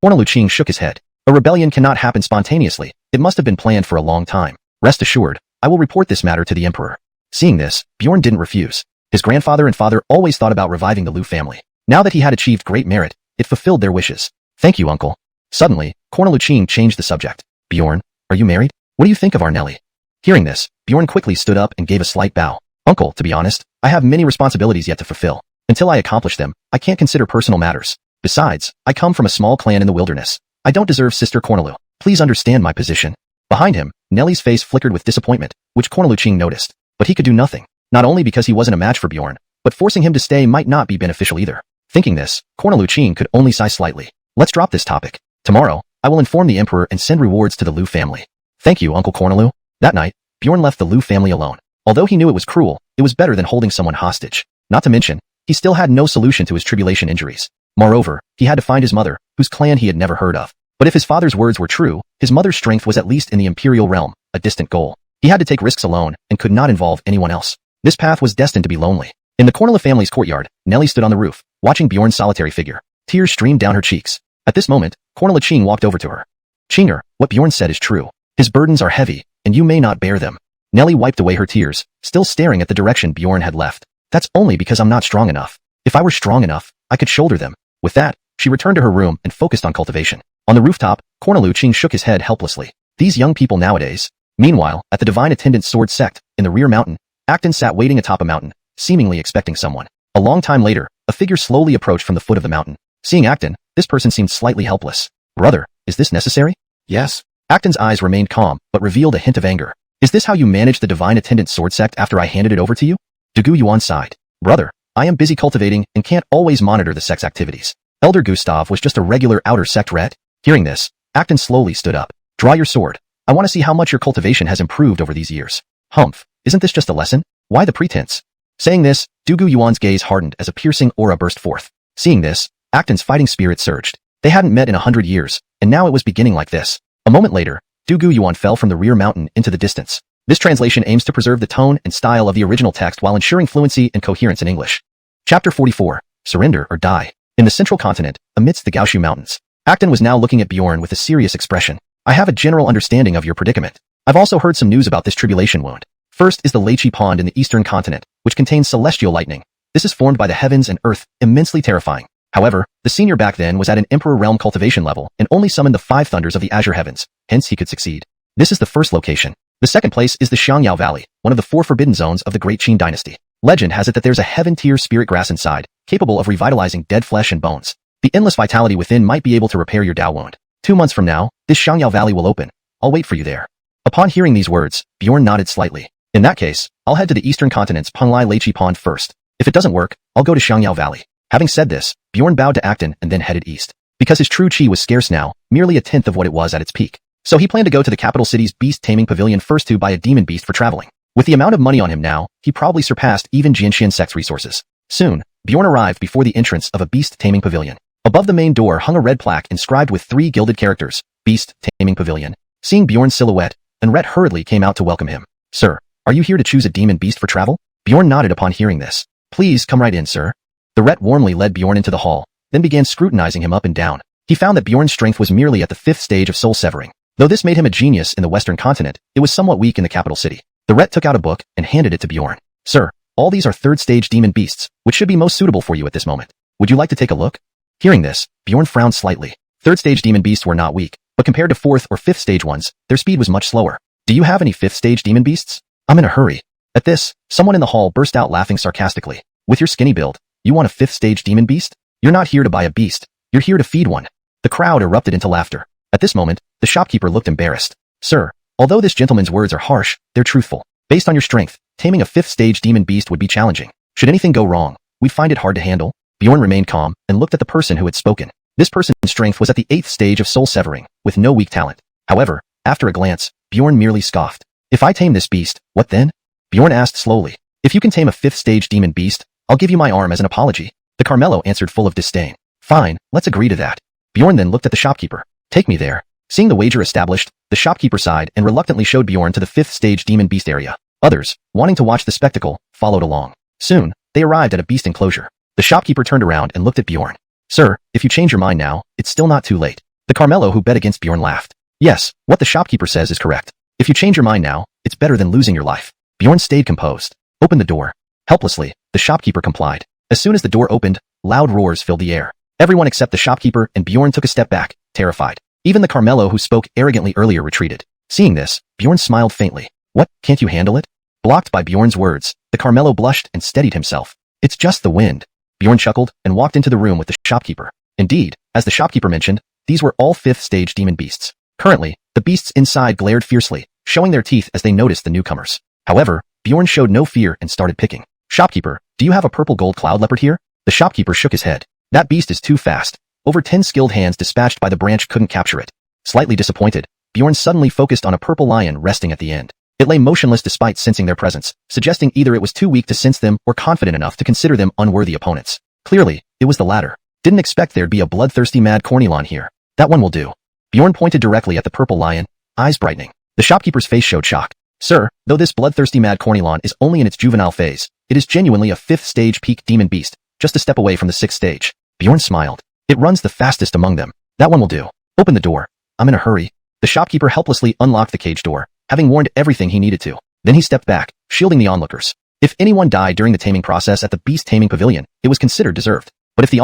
Cornelu Ching shook his head. A rebellion cannot happen spontaneously. It must have been planned for a long time. Rest assured, I will report this matter to the Emperor. Seeing this, Bjorn didn't refuse. His grandfather and father always thought about reviving the Liu family. Now that he had achieved great merit, it fulfilled their wishes. Thank you, uncle. Suddenly, Cornelu Ching changed the subject. Bjorn, are you married? What do you think of our Nellie? Hearing this, Bjorn quickly stood up and gave a slight bow. Uncle, to be honest, I have many responsibilities yet to fulfill. Until I accomplish them, I can't consider personal matters. Besides, I come from a small clan in the wilderness. I don't deserve Sister Cornelu. Please understand my position. Behind him, Nellie's face flickered with disappointment, which Cornelu Ching noticed. But he could do nothing. Not only because he wasn't a match for Bjorn, but forcing him to stay might not be beneficial either. Thinking this, Cornelu Ching could only sigh slightly. Let's drop this topic. Tomorrow, I will inform the Emperor and send rewards to the Liu family. Thank you, Uncle Cornelu. That night, Bjorn left the Liu family alone. Although he knew it was cruel, it was better than holding someone hostage. Not to mention, he still had no solution to his tribulation injuries. Moreover, he had to find his mother, whose clan he had never heard of. But if his father's words were true, his mother's strength was at least in the imperial realm, a distant goal. He had to take risks alone and could not involve anyone else. This path was destined to be lonely. In the Cornelu family's courtyard, Nellie stood on the roof, watching Bjorn's solitary figure. Tears streamed down her cheeks. At this moment, Cornelu Ching walked over to her. Chinger, what Bjorn said is true. His burdens are heavy, and you may not bear them. Nellie wiped away her tears, still staring at the direction Bjorn had left. That's only because I'm not strong enough. If I were strong enough, I could shoulder them. With that, she returned to her room and focused on cultivation. On the rooftop, Cornelu Ching shook his head helplessly. These young people nowadays. Meanwhile, at the Divine Attendant Sword Sect, in the rear mountain, Acton sat waiting atop a mountain, seemingly expecting someone. A long time later, a figure slowly approached from the foot of the mountain. Seeing Acton, this person seemed slightly helpless. Brother, is this necessary? Yes. Acton's eyes remained calm, but revealed a hint of anger. Is this how you managed the Divine Attendant Sword Sect after I handed it over to you? Xuanhuan sighed. Brother, I am busy cultivating and can't always monitor the sect's activities. Elder Gustav was just a regular outer sect ret. Hearing this, Acton slowly stood up. Draw your sword. I want to see how much your cultivation has improved over these years. Humph, isn't this just a lesson? Why the pretense? Saying this, Xuanhuan's gaze hardened as a piercing aura burst forth. Seeing this, Acton's fighting spirit surged. They hadn't met in 100 years, and now it was beginning like this. A moment later, Xuanhuan fell from the rear mountain into the distance. This translation aims to preserve the tone and style of the original text while ensuring fluency and coherence in English. Chapter 44. Surrender or Die. In the central continent, amidst the Gaoshu Mountains, Acton was now looking at Bjorn with a serious expression. I have a general understanding of your predicament. I've also heard some news about this tribulation wound. First is the Leichi Pond in the eastern continent, which contains celestial lightning. This is formed by the heavens and earth, immensely terrifying. However, the senior back then was at an Emperor Realm cultivation level and only summoned the 5 thunders of the Azure Heavens, hence he could succeed. This is the first location. The second place is the Xiangyao Valley, one of the 4 forbidden zones of the Great Qin dynasty. Legend has it that there's a heaven-tier spirit grass inside, capable of revitalizing dead flesh and bones. The endless vitality within might be able to repair your Dao wound. 2 months from now, this Xiangyao Valley will open. I'll wait for you there. Upon hearing these words, Bjorn nodded slightly. In that case, I'll head to the eastern continent's Penglai Leichi Pond first. If it doesn't work, I'll go to Xiangyao Valley. Having said this, Bjorn bowed to Acton and then headed east. Because his true chi was scarce now, merely a tenth of what it was at its peak. So he planned to go to the capital city's beast taming pavilion first to buy a demon beast for traveling. With the amount of money on him now, he probably surpassed even Jianxian sect's resources. Soon, Bjorn arrived before the entrance of a beast-taming pavilion. Above the main door hung a red plaque inscribed with 3 gilded characters, Beast Taming Pavilion. Seeing Bjorn's silhouette, Enret hurriedly came out to welcome him. Sir, are you here to choose a demon beast for travel? Bjorn nodded upon hearing this. Please come right in, sir. The Ret warmly led Bjorn into the hall, then began scrutinizing him up and down. He found that Bjorn's strength was merely at the 5th stage of soul severing. Though this made him a genius in the western continent, it was somewhat weak in the capital city. The Ret took out a book and handed it to Bjorn. Sir, all these are 3rd stage demon beasts, which should be most suitable for you at this moment. Would you like to take a look? Hearing this, Bjorn frowned slightly. 3rd stage demon beasts were not weak, but compared to 4th or 5th stage ones, their speed was much slower. Do you have any 5th stage demon beasts? I'm in a hurry. At this, someone in the hall burst out laughing sarcastically. With your skinny build, you want a 5th stage demon beast? You're not here to buy a beast. You're here to feed one. The crowd erupted into laughter. At this moment, the shopkeeper looked embarrassed. Sir, although this gentleman's words are harsh, they're truthful. Based on your strength, taming a 5th stage demon beast would be challenging. Should anything go wrong, we'd find it hard to handle. Bjorn remained calm and looked at the person who had spoken. This person's strength was at the 8th stage of soul severing, with no weak talent. However, after a glance, Bjorn merely scoffed. If I tame this beast, what then? Bjorn asked slowly. If you can tame a 5th stage demon beast, I'll give you my arm as an apology. The Carmelo answered full of disdain. Fine, let's agree to that. Bjorn then looked at the shopkeeper. Take me there. Seeing the wager established, the shopkeeper sighed and reluctantly showed Bjorn to the 5th stage demon beast area. Others, wanting to watch the spectacle, followed along. Soon, they arrived at a beast enclosure. The shopkeeper turned around and looked at Bjorn. Sir, if you change your mind now, it's still not too late. The Carmelo who bet against Bjorn laughed. Yes, what the shopkeeper says is correct. If you change your mind now, it's better than losing your life. Bjorn stayed composed. Open the door. Helplessly, the shopkeeper complied. As soon as the door opened, loud roars filled the air. Everyone except the shopkeeper and Bjorn took a step back, terrified. Even the Carmelo who spoke arrogantly earlier retreated. Seeing this, Bjorn smiled faintly. What, can't you handle it? Blocked by Bjorn's words, the Carmelo blushed and steadied himself. It's just the wind. Bjorn chuckled and walked into the room with the shopkeeper. Indeed, as the shopkeeper mentioned, these were all 5th stage demon beasts. Currently, the beasts inside glared fiercely, showing their teeth as they noticed the newcomers. However, Bjorn showed no fear and started picking. Shopkeeper, do you have a purple gold cloud leopard here? The shopkeeper shook his head. That beast is too fast. Over 10 skilled hands dispatched by the branch couldn't capture it. Slightly disappointed, Bjorn suddenly focused on a purple lion resting at the end. It lay motionless despite sensing their presence, suggesting either it was too weak to sense them or confident enough to consider them unworthy opponents. Clearly, it was the latter. Didn't expect there'd be a bloodthirsty mad cornylon here. That one will do. Bjorn pointed directly at the purple lion, eyes brightening. The shopkeeper's face showed shock. Sir, though this bloodthirsty mad cornylon is only in its juvenile phase, it is genuinely a 5th stage peak demon beast, just a step away from the 6th stage. Bjorn smiled. It runs the fastest among them. That one will do. Open the door. I'm in a hurry. The shopkeeper helplessly unlocked the cage door, having warned everything he needed to. Then he stepped back, shielding the onlookers. If anyone died during the taming process at the beast taming pavilion, it was considered deserved. But if the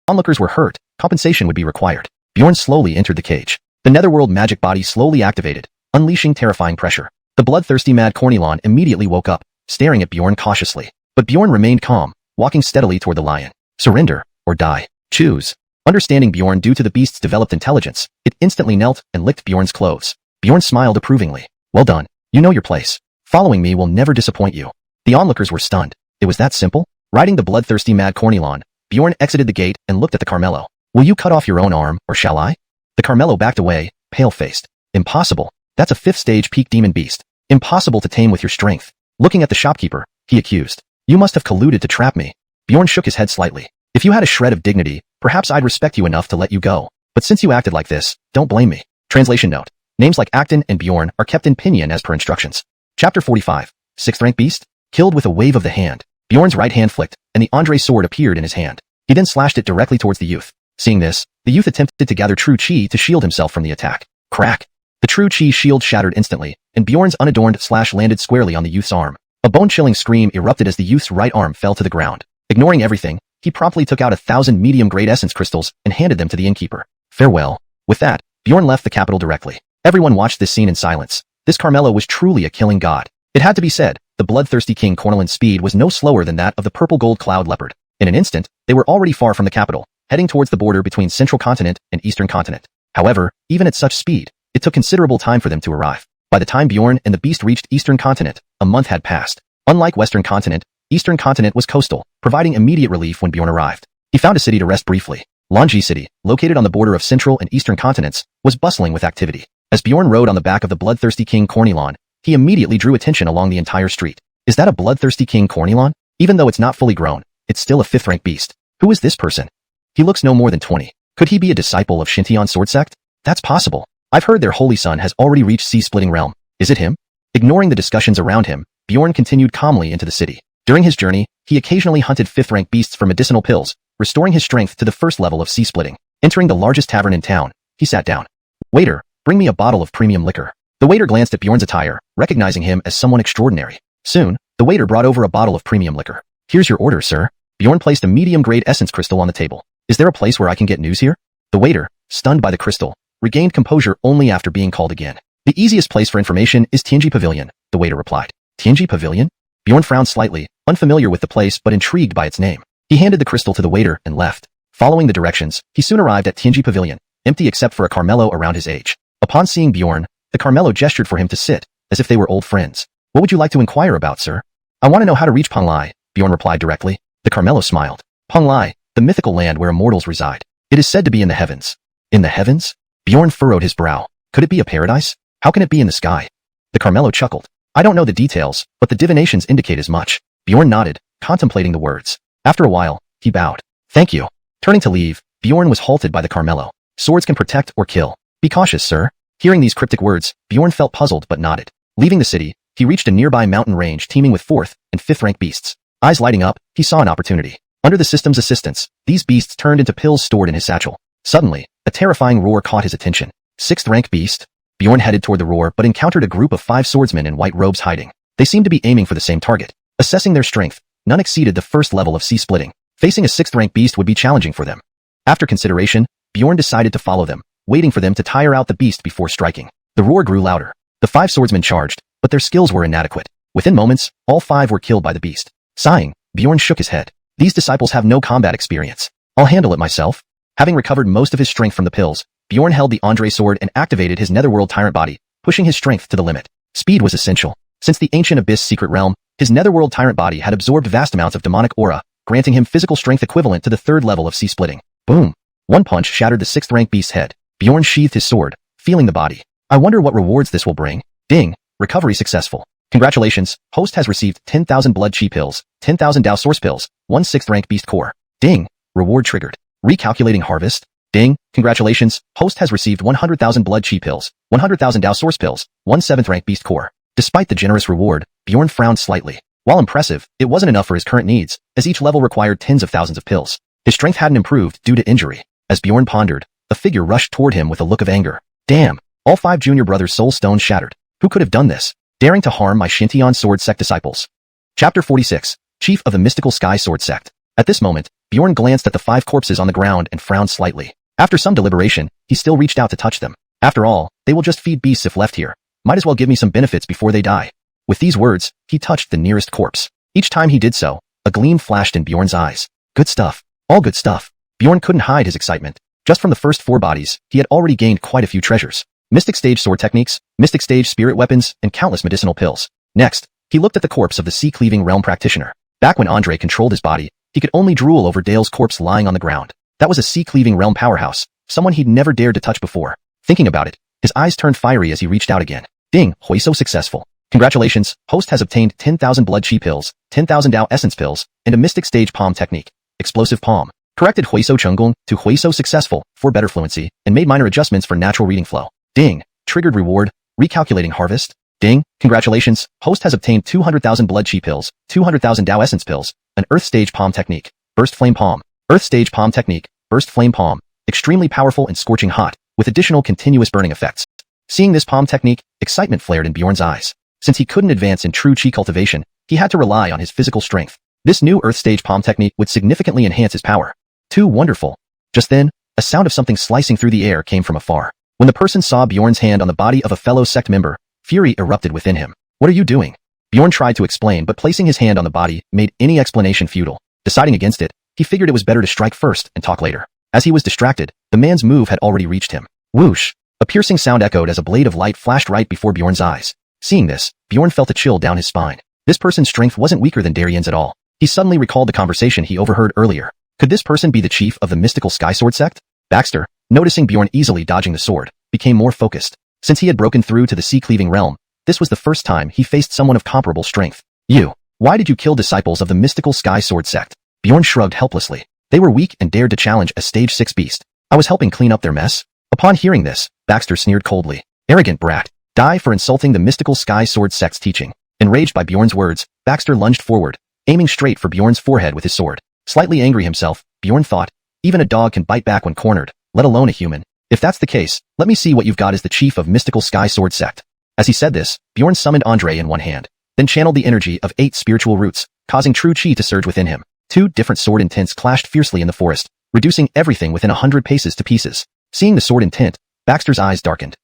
onlookers were hurt, compensation would be required. Bjorn slowly entered the cage. The netherworld magic body slowly activated, unleashing terrifying pressure. The bloodthirsty mad cornylon immediately woke up, staring at Bjorn cautiously. But Bjorn remained calm, walking steadily toward the lion. Surrender, or die. Choose. Understanding Bjorn due to the beast's developed intelligence, it instantly knelt and licked Bjorn's clothes. Bjorn smiled approvingly. Well done. You know your place. Following me will never disappoint you. The onlookers were stunned. It was that simple? Riding the bloodthirsty mad cornylon, Bjorn exited the gate and looked at the Carmelo. Will you cut off your own arm, or shall I? The Carmelo backed away, pale-faced. Impossible. That's a 5th stage peak demon beast. Impossible to tame with your strength. Looking at the shopkeeper, he accused. You must have colluded to trap me. Bjorn shook his head slightly. If you had a shred of dignity, perhaps I'd respect you enough to let you go. But since you acted like this, don't blame me. Translation note. Names like Acton and Bjorn are kept in pinyin as per instructions. Chapter 45. 6th rank beast? Killed with a wave of the hand. Bjorn's right hand flicked, and the Andre sword appeared in his hand. He then slashed it directly towards the youth. Seeing this, the youth attempted to gather true chi to shield himself from the attack. Crack! The true chi shield shattered instantly, and Bjorn's unadorned slash landed squarely on the youth's arm. A bone-chilling scream erupted as the youth's right arm fell to the ground. Ignoring everything, he promptly took out 1,000 medium-grade essence crystals and handed them to the innkeeper. Farewell. With that, Bjorn left the capital directly. Everyone watched this scene in silence. This Carmelo was truly a killing god. It had to be said, the bloodthirsty King Cornelin's speed was no slower than that of the purple gold cloud leopard. In an instant, they were already far from the capital, heading towards the border between Central Continent and Eastern Continent. However, even at such speed, it took considerable time for them to arrive. By the time Bjorn and the beast reached Eastern Continent, a month had passed. Unlike Western Continent, Eastern Continent was coastal, providing immediate relief when Bjorn arrived. He found a city to rest briefly. Longi City, located on the border of Central and Eastern Continents, was bustling with activity. As Bjorn rode on the back of the bloodthirsty King Cornylon, he immediately drew attention along the entire street. Is that a bloodthirsty King Cornylon? Even though it's not fully grown, it's still a 5th rank beast. Who is this person? He looks no more than 20. Could he be a disciple of Xuanhuan sword sect? That's possible. I've heard their holy son has already reached sea-splitting realm. Is it him? Ignoring the discussions around him, Bjorn continued calmly into the city. During his journey, he occasionally hunted 5th rank beasts for medicinal pills, restoring his strength to the 1st level of sea-splitting. Entering the largest tavern in town, he sat down. Waiter, bring me a bottle of premium liquor. The waiter glanced at Bjorn's attire, recognizing him as someone extraordinary. Soon, the waiter brought over a bottle of premium liquor. Here's your order, sir. Bjorn placed a medium-grade essence crystal on the table. Is there a place where I can get news here? The waiter, stunned by the crystal, regained composure only after being called again. The easiest place for information is Tianji Pavilion, the waiter replied. Tianji Pavilion? Bjorn frowned slightly, unfamiliar with the place but intrigued by its name. He handed the crystal to the waiter and left. Following the directions, he soon arrived at Tianji Pavilion, empty except for a Carmelo around his age. Upon seeing Bjorn, the Carmelo gestured for him to sit, as if they were old friends. What would you like to inquire about, sir? I want to know how to reach Penglai, Bjorn replied directly. The Carmelo smiled. Penglai, the mythical land where immortals reside. It is said to be in the heavens. In the heavens? Bjorn furrowed his brow. Could it be a paradise? How can it be in the sky? The Carmelo chuckled. I don't know the details, but the divinations indicate as much. Bjorn nodded, contemplating the words. After a while, he bowed. Thank you. Turning to leave, Bjorn was halted by the Carmelo. Swords can protect or kill. Be cautious, sir. Hearing these cryptic words, Bjorn felt puzzled but nodded. Leaving the city, he reached a nearby mountain range teeming with 4th and 5th rank beasts. Eyes lighting up, he saw an opportunity. Under the system's assistance, these beasts turned into pills stored in his satchel. Suddenly, a terrifying roar caught his attention. 6th rank beast? Bjorn headed toward the roar but encountered a group of 5 swordsmen in white robes hiding. They seemed to be aiming for the same target. Assessing their strength, none exceeded the 1st level of sea-splitting. Facing a 6th rank beast would be challenging for them. After consideration, Bjorn decided to follow them, waiting for them to tire out the beast before striking. The roar grew louder. The 5 swordsmen charged, but their skills were inadequate. Within moments, all 5 were killed by the beast. Sighing, Bjorn shook his head. These disciples have no combat experience. I'll handle it myself. Having recovered most of his strength from the pills, Bjorn held the Andre sword and activated his netherworld tyrant body, pushing his strength to the limit. Speed was essential. Since the ancient abyss secret realm, his netherworld tyrant body had absorbed vast amounts of demonic aura, granting him physical strength equivalent to the 3rd level of sea-splitting. Boom! One punch shattered the 6th rank beast's head. Bjorn sheathed his sword, feeling the body. I wonder what rewards this will bring. Ding! Recovery successful. Congratulations, host has received 10,000 blood chi pills, 10,000 Dao source pills, 1 6th rank beast core. Ding! Reward triggered. Recalculating harvest. Ding! Congratulations, host has received 100,000 blood chi pills, 100,000 Dao source pills, 1 7th rank beast core. Despite the generous reward, Bjorn frowned slightly. While impressive, it wasn't enough for his current needs, as each level required tens of thousands of pills. His strength hadn't improved due to injury. As Bjorn pondered, a figure rushed toward him with a look of anger. Damn! All 5 junior brothers' soul stones shattered. Who could have done this? Daring to harm my Xuanhuan sword sect disciples. Chapter 46. Chief of the Mystical Sky Sword Sect. At this moment, Bjorn glanced at the 5 corpses on the ground and frowned slightly. After some deliberation, he still reached out to touch them. After all, they will just feed beasts if left here. Might as well give me some benefits before they die. With these words, he touched the nearest corpse. Each time he did so, a gleam flashed in Bjorn's eyes. Good stuff. All good stuff. Bjorn couldn't hide his excitement. Just from the first 4 bodies, he had already gained quite a few treasures. Mystic stage sword techniques, mystic stage spirit weapons, and countless medicinal pills. Next, he looked at the corpse of the sea-cleaving realm practitioner. Back when Andre controlled his body, he could only drool over Dale's corpse lying on the ground. That was a sea-cleaving realm powerhouse, someone he'd never dared to touch before. Thinking about it, his eyes turned fiery as he reached out again. Ding! Huiso successful. Congratulations, host has obtained 10,000 blood chi pills, 10,000 Dao essence pills, and a mystic stage palm technique. Explosive palm. Corrected Huiso Chunggong to Huiso successful for better fluency, and made minor adjustments for natural reading flow. Ding! Triggered reward. Recalculating harvest. Ding! Congratulations, host has obtained 200,000 blood chi pills, 200,000 Dao essence pills, an earth stage palm technique. Burst flame palm. Earth stage palm technique. Burst flame palm. Extremely powerful and scorching hot, with additional continuous burning effects. Seeing this palm technique, excitement flared in Bjorn's eyes. Since he couldn't advance in true chi cultivation, he had to rely on his physical strength. This new earth stage palm technique would significantly enhance his power. Too wonderful. Just then, a sound of something slicing through the air came from afar. When the person saw Bjorn's hand on the body of a fellow sect member, fury erupted within him. What are you doing? Bjorn tried to explain, but placing his hand on the body made any explanation futile. Deciding against it, he figured it was better to strike first and talk later. As he was distracted, the man's move had already reached him. Whoosh! A piercing sound echoed as a blade of light flashed right before Bjorn's eyes. Seeing this, Bjorn felt a chill down his spine. This person's strength wasn't weaker than Darian's at all. He suddenly recalled the conversation he overheard earlier. Could this person be the chief of the mystical sky sword sect? Baxter, noticing Bjorn easily dodging the sword, became more focused. Since he had broken through to the sea-cleaving realm, this was the first time he faced someone of comparable strength. You. Why did you kill disciples of the mystical sky sword sect? Bjorn shrugged helplessly. They were weak and dared to challenge a stage 6 beast. I was helping clean up their mess. Upon hearing this, Baxter sneered coldly. Arrogant brat. Die for insulting the mystical sky sword sect's teaching. Enraged by Bjorn's words, Baxter lunged forward, aiming straight for Bjorn's forehead with his sword. Slightly angry himself, Bjorn thought, even a dog can bite back when cornered, let alone a human. If that's the case, let me see what you've got as the chief of mystical sky sword sect. As he said this, Bjorn summoned Andre in one hand, then channeled the energy of 8 spiritual roots, causing true chi to surge within him. 2 different sword intents clashed fiercely in the forest, reducing everything within 100 paces to pieces. Seeing the sword intent, Baxter's eyes darkened.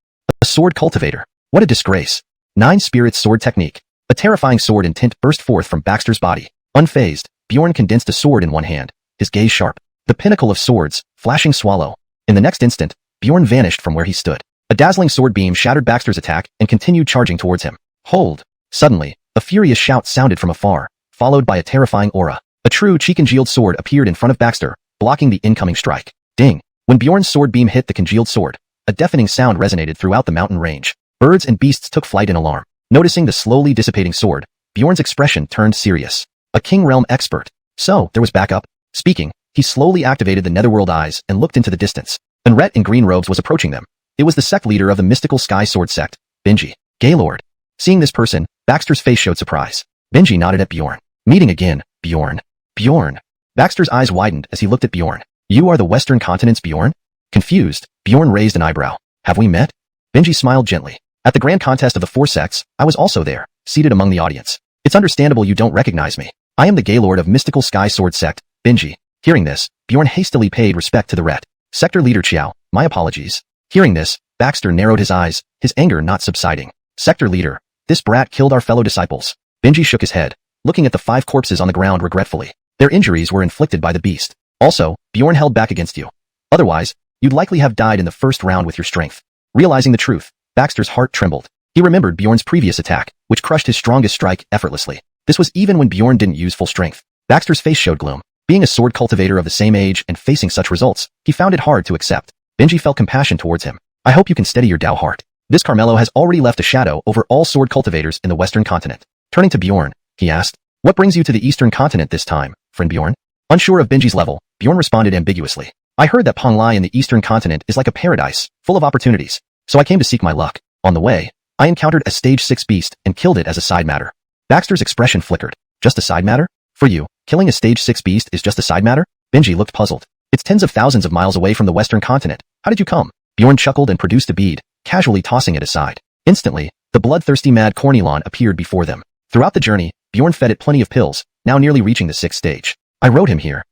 A sword cultivator. What a disgrace. 9 spirits sword technique. A terrifying sword intent burst forth from Baxter's body. Unfazed, Bjorn condensed a sword in one hand, his gaze sharp. The pinnacle of swords, flashing swallow. In the next instant, Bjorn vanished from where he stood. A dazzling sword beam shattered Baxter's attack and continued charging towards him. Hold. Suddenly, a furious shout sounded from afar, followed by a terrifying aura. A true chi-congealed sword appeared in front of Baxter, blocking the incoming strike. Ding! When Bjorn's sword beam hit the congealed sword, a deafening sound resonated throughout the mountain range. Birds and beasts took flight in alarm. Noticing the slowly dissipating sword, Bjorn's expression turned serious. A King Realm expert. So, there was backup. Speaking, he slowly activated the netherworld eyes and looked into the distance. Unret in green robes was approaching them. It was the sect leader of the mystical sky sword sect, Benji. Gaylord. Seeing this person, Baxter's face showed surprise. Benji nodded at Bjorn. Meeting again, Bjorn. Bjorn. Baxter's eyes widened as he looked at Bjorn. You are the Western Continent's Bjorn? Confused, Bjorn raised an eyebrow. Have we met? Benji smiled gently. At the grand contest of the 4 sects, I was also there, seated among the audience. It's understandable you don't recognize me. I am the Gaylord of mystical sky sword sect, Benji. Hearing this, Bjorn hastily paid respect to the Ret. Sector leader Chiao, my apologies. Hearing this, Baxter narrowed his eyes, his anger not subsiding. Sector leader, this brat killed our fellow disciples. Benji shook his head, looking at the 5 corpses on the ground regretfully. Their injuries were inflicted by the beast. Also, Bjorn held back against you. Otherwise, you'd likely have died in the first round with your strength. Realizing the truth, Baxter's heart trembled. He remembered Bjorn's previous attack, which crushed his strongest strike effortlessly. This was even when Bjorn didn't use full strength. Baxter's face showed gloom. Being a sword cultivator of the same age and facing such results, he found it hard to accept. Benji felt compassion towards him. I hope you can steady your Dao heart. This Carmelo has already left a shadow over all sword cultivators in the Western continent. Turning to Bjorn, he asked, what brings you to the Eastern continent this time, friend Bjorn? Unsure of Benji's level, Bjorn responded ambiguously. I heard that Penglai in the Eastern continent is like a paradise, full of opportunities. So I came to seek my luck. On the way, I encountered a stage 6 beast and killed it as a side matter. Baxter's expression flickered. Just a side matter? For you, killing a stage 6 beast is just a side matter? Benji looked puzzled. It's tens of thousands of miles away from the Western continent. How did you come? Bjorn chuckled and produced a bead, casually tossing it aside. Instantly, the bloodthirsty mad Cornelon appeared before them. Throughout the journey, Bjorn fed it plenty of pills, now nearly reaching the 6th stage. I wrote him here.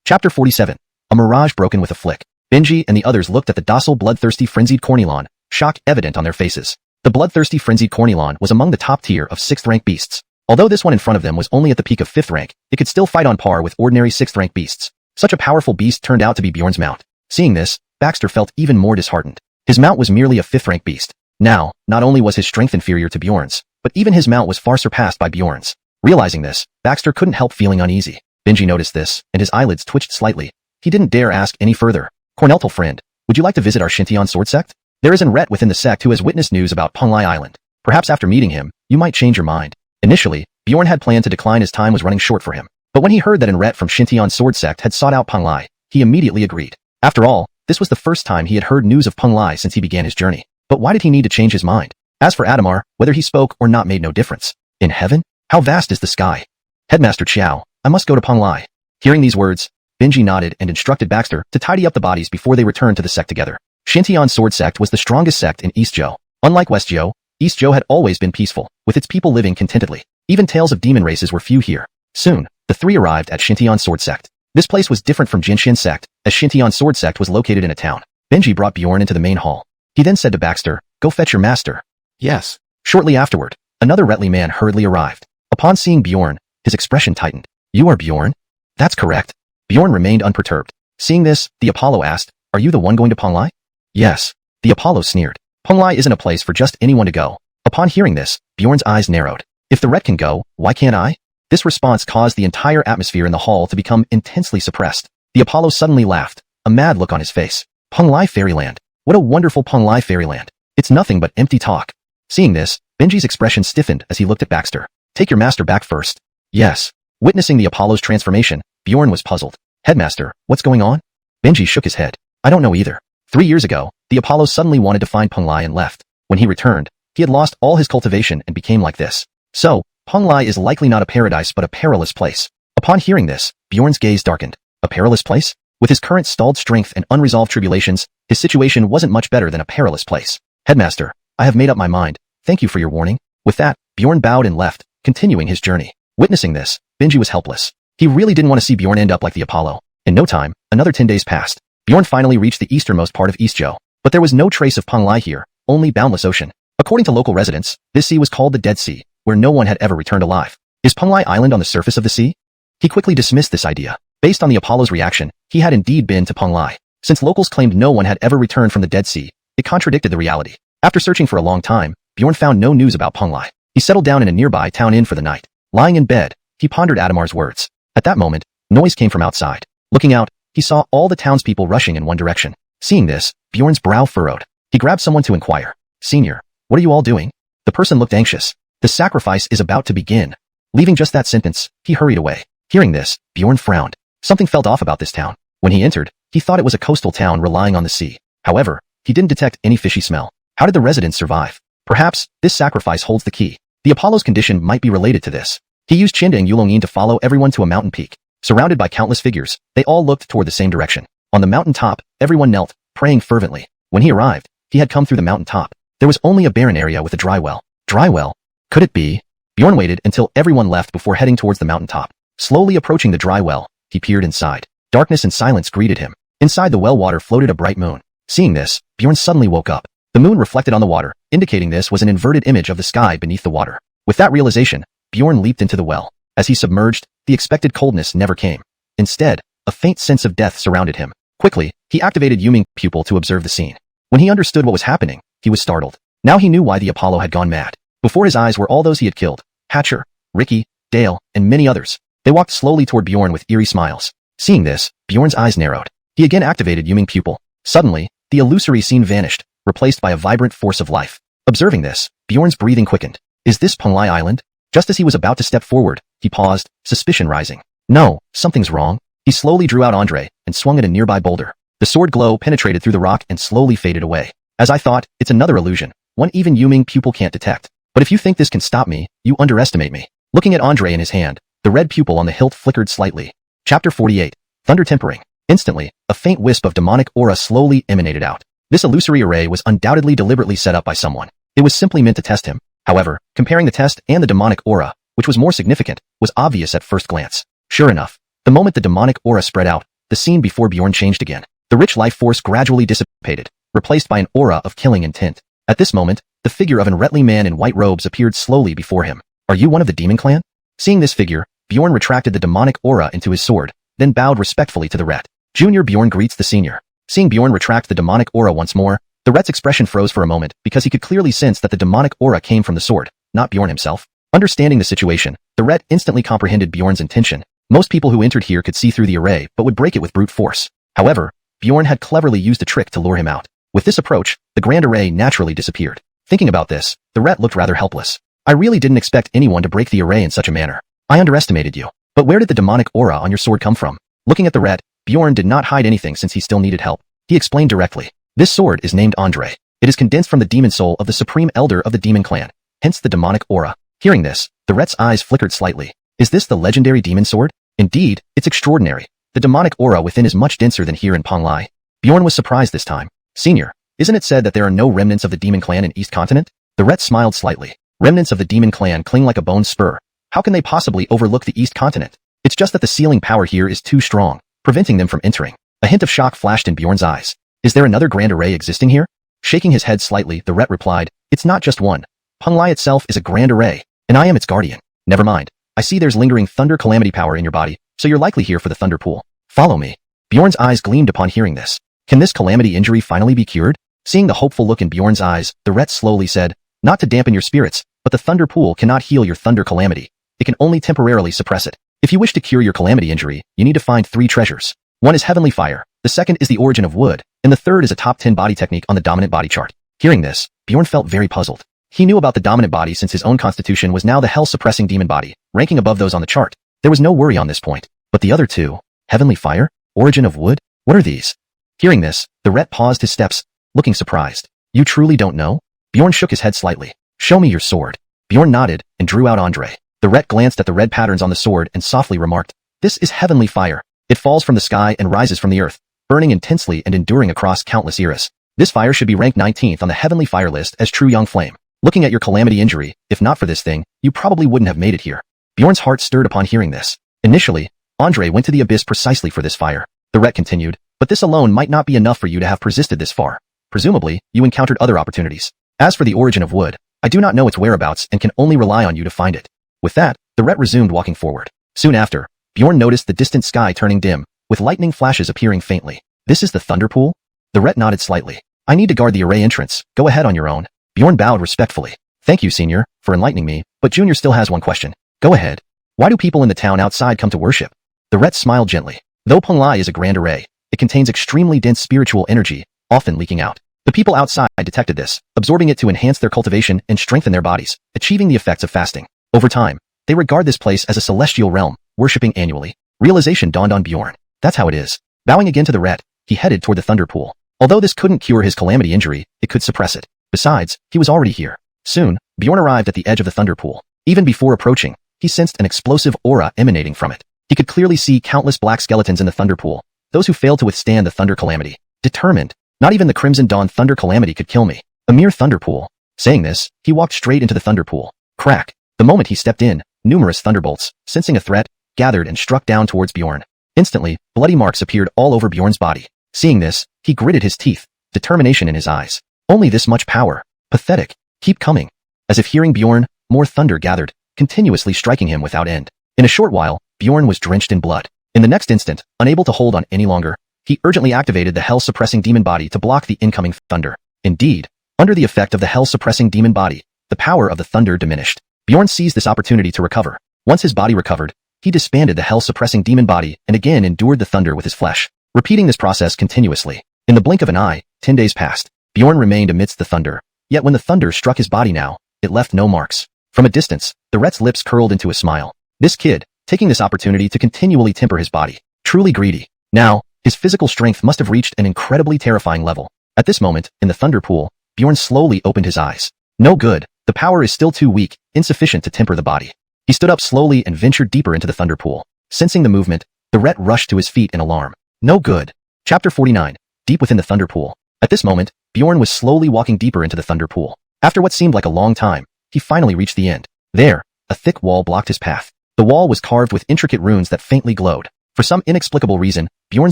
Chapter 47. A mirage broken with a flick. Benji and the others looked at the docile bloodthirsty frenzied Cornelon, shock evident on their faces. The bloodthirsty frenzied Cornelon was among the top tier of 6th rank beasts. Although this one in front of them was only at the peak of 5th rank, it could still fight on par with ordinary 6th rank beasts. Such a powerful beast turned out to be Bjorn's mount. Seeing this, Baxter felt even more disheartened. His mount was merely a 5th rank beast. Now, not only was his strength inferior to Bjorn's, but even his mount was far surpassed by Bjorn's. Realizing this, Baxter couldn't help feeling uneasy. Benji noticed this, and his eyelids twitched slightly. He didn't dare ask any further. Corneltal friend, would you like to visit our Xintian sword sect? There is an Ret within the sect who has witnessed news about Penglai Island. Perhaps after meeting him, you might change your mind. Initially, Bjorn had planned to decline as time was running short for him. But when he heard that an Ret from Xintian sword sect had sought out Penglai, he immediately agreed. After all, this was the first time he had heard news of Penglai since he began his journey. But why did he need to change his mind? As for Adamar, whether he spoke or not made no difference. In heaven? How vast is the sky? Headmaster Chiao, I must go to Penglai. Hearing these words, Benji nodded and instructed Baxter to tidy up the bodies before they returned to the sect together. Xintian sword sect was the strongest sect in East Zhou. Unlike West Zhou, East Zhou had always been peaceful, with its people living contentedly. Even tales of demon races were few here. Soon, the 3 arrived at Xintian sword sect. This place was different from Jinshin sect, as Xintian sword sect was located in a town. Benji brought Bjorn into the main hall. He then said to Baxter, go fetch your master. Yes. Shortly afterward, another Retly man hurriedly arrived. Upon seeing Bjorn, his expression tightened. You are Bjorn? That's correct. Bjorn remained unperturbed. Seeing this, the Apollo asked, are you the one going to Penglai? Yes. The Apollo sneered. Penglai isn't a place for just anyone to go. Upon hearing this, Bjorn's eyes narrowed. If the Ret can go, why can't I? This response caused the entire atmosphere in the hall to become intensely suppressed. The Apollo suddenly laughed, a mad look on his face. Penglai Fairyland. What a wonderful Penglai Fairyland. It's nothing but empty talk. Seeing this, Benji's expression stiffened as he looked at Baxter. Take your master back first. Yes. Witnessing the Apollo's transformation, Bjorn was puzzled. Headmaster, what's going on? Benji shook his head. I don't know either. 3 years ago, the Apollo suddenly wanted to find Penglai and left. When he returned, he had lost all his cultivation and became like this. So, Penglai is likely not a paradise but a perilous place. Upon hearing this, Bjorn's gaze darkened. A perilous place? With his current stalled strength and unresolved tribulations, his situation wasn't much better than a perilous place. Headmaster, I have made up my mind. Thank you for your warning. With that, Bjorn bowed and left, continuing his journey. Witnessing this, Benji was helpless. He really didn't want to see Bjorn end up like the Apollo. In no time, another 10 days passed. Bjorn finally reached the easternmost part of East Joe. But there was no trace of Penglai here, only boundless ocean. According to local residents, this sea was called the Dead Sea, where no one had ever returned alive. Is Penglai Island on the surface of the sea? He quickly dismissed this idea. Based on the Apollo's reaction, he had indeed been to Penglai. Since locals claimed no one had ever returned from the Dead Sea, it contradicted the reality. After searching for a long time, Bjorn found no news about Penglai. He settled down in a nearby town inn for the night. Lying in bed, he pondered Adamar's words. At that moment, noise came from outside. Looking out, he saw all the townspeople rushing in one direction. Seeing this, Bjorn's brow furrowed. He grabbed someone to inquire. Senior, what are you all doing? The person looked anxious. The sacrifice is about to begin. Leaving just that sentence, he hurried away. Hearing this, Bjorn frowned. Something felt off about this town. When he entered, he thought it was a coastal town relying on the sea. However, he didn't detect any fishy smell. How did the residents survive? Perhaps, this sacrifice holds the key. The Apollo's condition might be related to this. He used Chindang Yulongyin to follow everyone to a mountain peak. Surrounded by countless figures, they all looked toward the same direction. On the mountain top, everyone knelt, praying fervently. When he arrived, he had come through the mountain top. There was only a barren area with a dry well. Dry well? Could it be? Bjorn waited until everyone left before heading towards the mountain top. Slowly approaching the dry well, he peered inside. Darkness and silence greeted him. Inside the well water floated a bright moon. Seeing this, Bjorn suddenly woke up. The moon reflected on the water, indicating this was an inverted image of the sky beneath the water. With that realization, Bjorn leaped into the well. As he submerged, the expected coldness never came. Instead, a faint sense of death surrounded him. Quickly, he activated Yuming pupil to observe the scene. When he understood what was happening, he was startled. Now he knew why the Apollo had gone mad. Before his eyes were all those he had killed. Hatcher, Ricky, Dale, and many others. They walked slowly toward Bjorn with eerie smiles. Seeing this, Bjorn's eyes narrowed. He again activated Yuming pupil. Suddenly, the illusory scene vanished, replaced by a vibrant force of life. Observing this, Bjorn's breathing quickened. Is this Penglai Island? Just as he was about to step forward, he paused, suspicion rising. No, something's wrong. He slowly drew out Andre and swung at a nearby boulder. The sword glow penetrated through the rock and slowly faded away. As I thought, it's another illusion, one even Yuming pupil can't detect. But if you think this can stop me, you underestimate me. Looking at Andre in his hand, the red pupil on the hilt flickered slightly. Chapter 48. Thunder Tempering. Instantly, a faint wisp of demonic aura slowly emanated out. This illusory array was undoubtedly deliberately set up by someone. It was simply meant to test him. However, comparing the test and the demonic aura, which was more significant, was obvious at first glance. Sure enough, the moment the demonic aura spread out, the scene before Bjorn changed again. The rich life force gradually dissipated, replaced by an aura of killing intent. At this moment, the figure of an Retly man in white robes appeared slowly before him. Are you one of the demon clan? Seeing this figure, Bjorn retracted the demonic aura into his sword, then bowed respectfully to the Ret. Junior Bjorn greets the senior. Seeing Bjorn retract the demonic aura once more, the Ret's expression froze for a moment because he could clearly sense that the demonic aura came from the sword, not Bjorn himself. Understanding the situation, the Ret instantly comprehended Bjorn's intention. Most people who entered here could see through the array but would break it with brute force. However, Bjorn had cleverly used a trick to lure him out. With this approach, the grand array naturally disappeared. Thinking about this, the Ret looked rather helpless. I really didn't expect anyone to break the array in such a manner. I underestimated you. But where did the demonic aura on your sword come from? Looking at the Ret, Bjorn did not hide anything since he still needed help. He explained directly. This sword is named Andre. It is condensed from the demon soul of the supreme elder of the demon clan, hence the demonic aura. Hearing this, the Ret's eyes flickered slightly. Is this the legendary demon sword? Indeed, it's extraordinary. The demonic aura within is much denser than here in Penglai. Bjorn was surprised this time. Senior, isn't it said that there are no remnants of the demon clan in East Continent? The Ret smiled slightly. Remnants of the demon clan cling like a bone spur. How can they possibly overlook the East Continent? It's just that the sealing power here is too strong, preventing them from entering. A hint of shock flashed in Bjorn's eyes. Is there another grand array existing here? Shaking his head slightly, the Ret replied, it's not just one. Penglai itself is a grand array, and I am its guardian. Never mind. I see there's lingering thunder calamity power in your body, so you're likely here for the thunder pool. Follow me. Bjorn's eyes gleamed upon hearing this. Can this calamity injury finally be cured? Seeing the hopeful look in Bjorn's eyes, the Ret slowly said, not to dampen your spirits, but the thunder pool cannot heal your thunder calamity. It can only temporarily suppress it. If you wish to cure your calamity injury, you need to find 3 treasures. One is heavenly fire, the second is the origin of wood, and the third is a top 10 body technique on the dominant body chart. Hearing this, Bjorn felt very puzzled. He knew about the dominant body since his own constitution was now the hell-suppressing demon body, ranking above those on the chart. There was no worry on this point. But the other two, heavenly fire, origin of wood, what are these? Hearing this, the Ret paused his steps, looking surprised. You truly don't know? Bjorn shook his head slightly. Show me your sword. Bjorn nodded and drew out Andre. The Ret glanced at the red patterns on the sword and softly remarked, this is heavenly fire. It falls from the sky and rises from the earth, burning intensely and enduring across countless eras. This fire should be ranked 19th on the heavenly fire list as true young flame. Looking at your calamity injury, if not for this thing, you probably wouldn't have made it here. Bjorn's heart stirred upon hearing this. Initially, Andre went to the abyss precisely for this fire. The Ret continued, but this alone might not be enough for you to have persisted this far. Presumably, you encountered other opportunities. As for the origin of wood, I do not know its whereabouts and can only rely on you to find it. With that, the Ret resumed walking forward. Soon after, Bjorn noticed the distant sky turning dim, with lightning flashes appearing faintly. This is the thunder pool? The Ret nodded slightly. I need to guard the array entrance. Go ahead on your own. Bjorn bowed respectfully. Thank you, Senior, for enlightening me, but Junior still has one question. Go ahead. Why do people in the town outside come to worship? The Ret smiled gently. Though Penglai is a grand array, it contains extremely dense spiritual energy, often leaking out. The people outside detected this, absorbing it to enhance their cultivation and strengthen their bodies, achieving the effects of fasting. Over time, they regard this place as a celestial realm, worshipping annually. Realization dawned on Bjorn. That's how it is. Bowing again to the Ret, he headed toward the thunder pool. Although this couldn't cure his calamity injury, it could suppress it. Besides, he was already here. Soon, Bjorn arrived at the edge of the thunder pool. Even before approaching, he sensed an explosive aura emanating from it. He could clearly see countless black skeletons in the thunder pool, those who failed to withstand the thunder calamity. Determined, not even the Crimson Dawn thunder calamity could kill me. A mere thunder pool. Saying this, he walked straight into the thunder pool. Crack. The moment he stepped in, numerous thunderbolts, sensing a threat, gathered and struck down towards Bjorn. Instantly, bloody marks appeared all over Bjorn's body. Seeing this, he gritted his teeth, determination in his eyes. Only this much power. Pathetic. Keep coming. As if hearing Bjorn, more thunder gathered, continuously striking him without end. In a short while, Bjorn was drenched in blood. In the next instant, unable to hold on any longer, he urgently activated the hell-suppressing demon body to block the incoming thunder. Indeed, under the effect of the hell-suppressing demon body, the power of the thunder diminished. Bjorn seized this opportunity to recover. Once his body recovered, he disbanded the hell-suppressing demon body and again endured the thunder with his flesh, repeating this process continuously. In the blink of an eye, 10 days passed. Bjorn remained amidst the thunder, yet when the thunder struck his body now, it left no marks. From a distance, the Ret's lips curled into a smile. This kid, taking this opportunity to continually temper his body, truly greedy. Now, his physical strength must have reached an incredibly terrifying level. At this moment, in the thunder pool, Bjorn slowly opened his eyes. No good, the power is still too weak, insufficient to temper the body. He stood up slowly and ventured deeper into the thunder pool. Sensing the movement, the Ret rushed to his feet in alarm. No good. Chapter 49. Deep within the thunder pool. At this moment, Bjorn was slowly walking deeper into the thunder pool. After what seemed like a long time, he finally reached the end. There, a thick wall blocked his path. The wall was carved with intricate runes that faintly glowed. For some inexplicable reason, Bjorn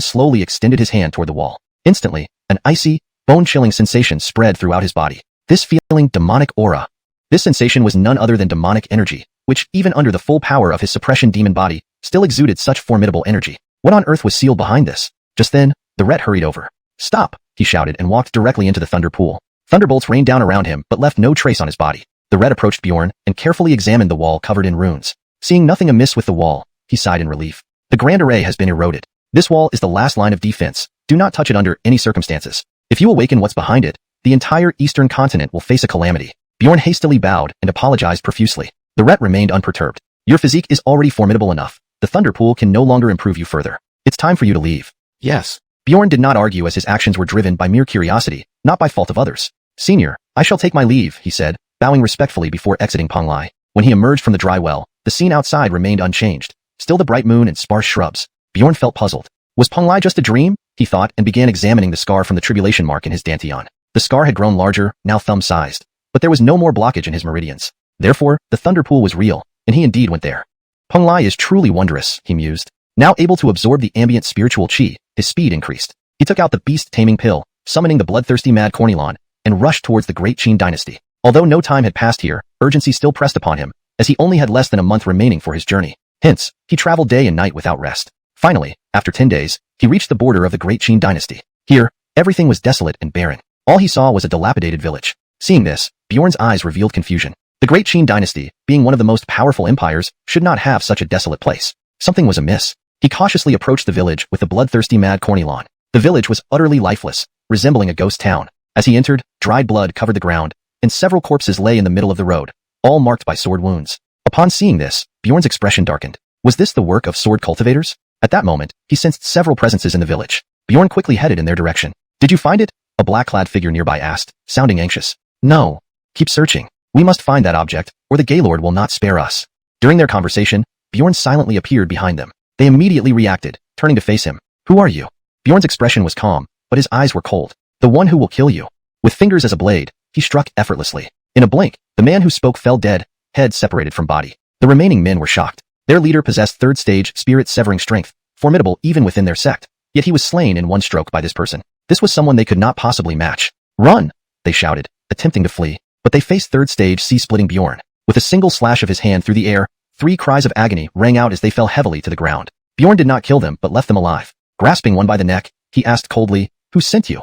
slowly extended his hand toward the wall. Instantly, an icy, bone-chilling sensation spread throughout his body. This feeling demonic aura. This sensation was none other than demonic energy, which, even under the full power of his suppression demon body, still exuded such formidable energy. What on earth was sealed behind this? Just then, the Ret hurried over. Stop, he shouted and walked directly into the thunder pool. Thunderbolts rained down around him but left no trace on his body. The Ret approached Bjorn and carefully examined the wall covered in runes. Seeing nothing amiss with the wall, he sighed in relief. The grand array has been eroded. This wall is the last line of defense. Do not touch it under any circumstances. If you awaken what's behind it, the entire eastern continent will face a calamity. Bjorn hastily bowed and apologized profusely. The Ret remained unperturbed. Your physique is already formidable enough. The thunder pool can no longer improve you further. It's time for you to leave. Yes. Bjorn did not argue as his actions were driven by mere curiosity, not by fault of others. Senior, I shall take my leave, he said, bowing respectfully before exiting Penglai. When he emerged from the dry well, the scene outside remained unchanged. Still the bright moon and sparse shrubs. Bjorn felt puzzled. Was Penglai just a dream? He thought and began examining the scar from the tribulation mark in his dantian. The scar had grown larger, now thumb-sized. But there was no more blockage in his meridians. Therefore, the thunder pool was real, and he indeed went there. Penglai is truly wondrous, he mused. Now able to absorb the ambient spiritual chi, his speed increased. He took out the beast-taming pill, summoning the bloodthirsty mad Cornelon, and rushed towards the Great Qin dynasty. Although no time had passed here, urgency still pressed upon him, as he only had less than a month remaining for his journey. Hence, he traveled day and night without rest. Finally, after 10 days, he reached the border of the Great Qin dynasty. Here, everything was desolate and barren. All he saw was a dilapidated village. Seeing this, Bjorn's eyes revealed confusion. The Great Qin dynasty, being one of the most powerful empires, should not have such a desolate place. Something was amiss. He cautiously approached the village with the bloodthirsty mad Cornelon. The village was utterly lifeless, resembling a ghost town. As he entered, dried blood covered the ground, and several corpses lay in the middle of the road, all marked by sword wounds. Upon seeing this, Bjorn's expression darkened. Was this the work of sword cultivators? At that moment, he sensed several presences in the village. Bjorn quickly headed in their direction. Did you find it? A black-clad figure nearby asked, sounding anxious. No. Keep searching. We must find that object, or the Gaylord will not spare us. During their conversation, Bjorn silently appeared behind them. They immediately reacted, turning to face him. Who are you? Bjorn's expression was calm, but his eyes were cold. The one who will kill you. With fingers as a blade, he struck effortlessly. In a blink, the man who spoke fell dead, head separated from body. The remaining men were shocked. Their leader possessed third-stage spirit-severing strength, formidable even within their sect. Yet he was slain in one stroke by this person. This was someone they could not possibly match. Run! They shouted, attempting to flee. But they faced third-stage sea-splitting Bjorn. With a single slash of his hand through the air, 3 cries of agony rang out as they fell heavily to the ground. Bjorn did not kill them but left them alive. Grasping one by the neck, he asked coldly, Who sent you?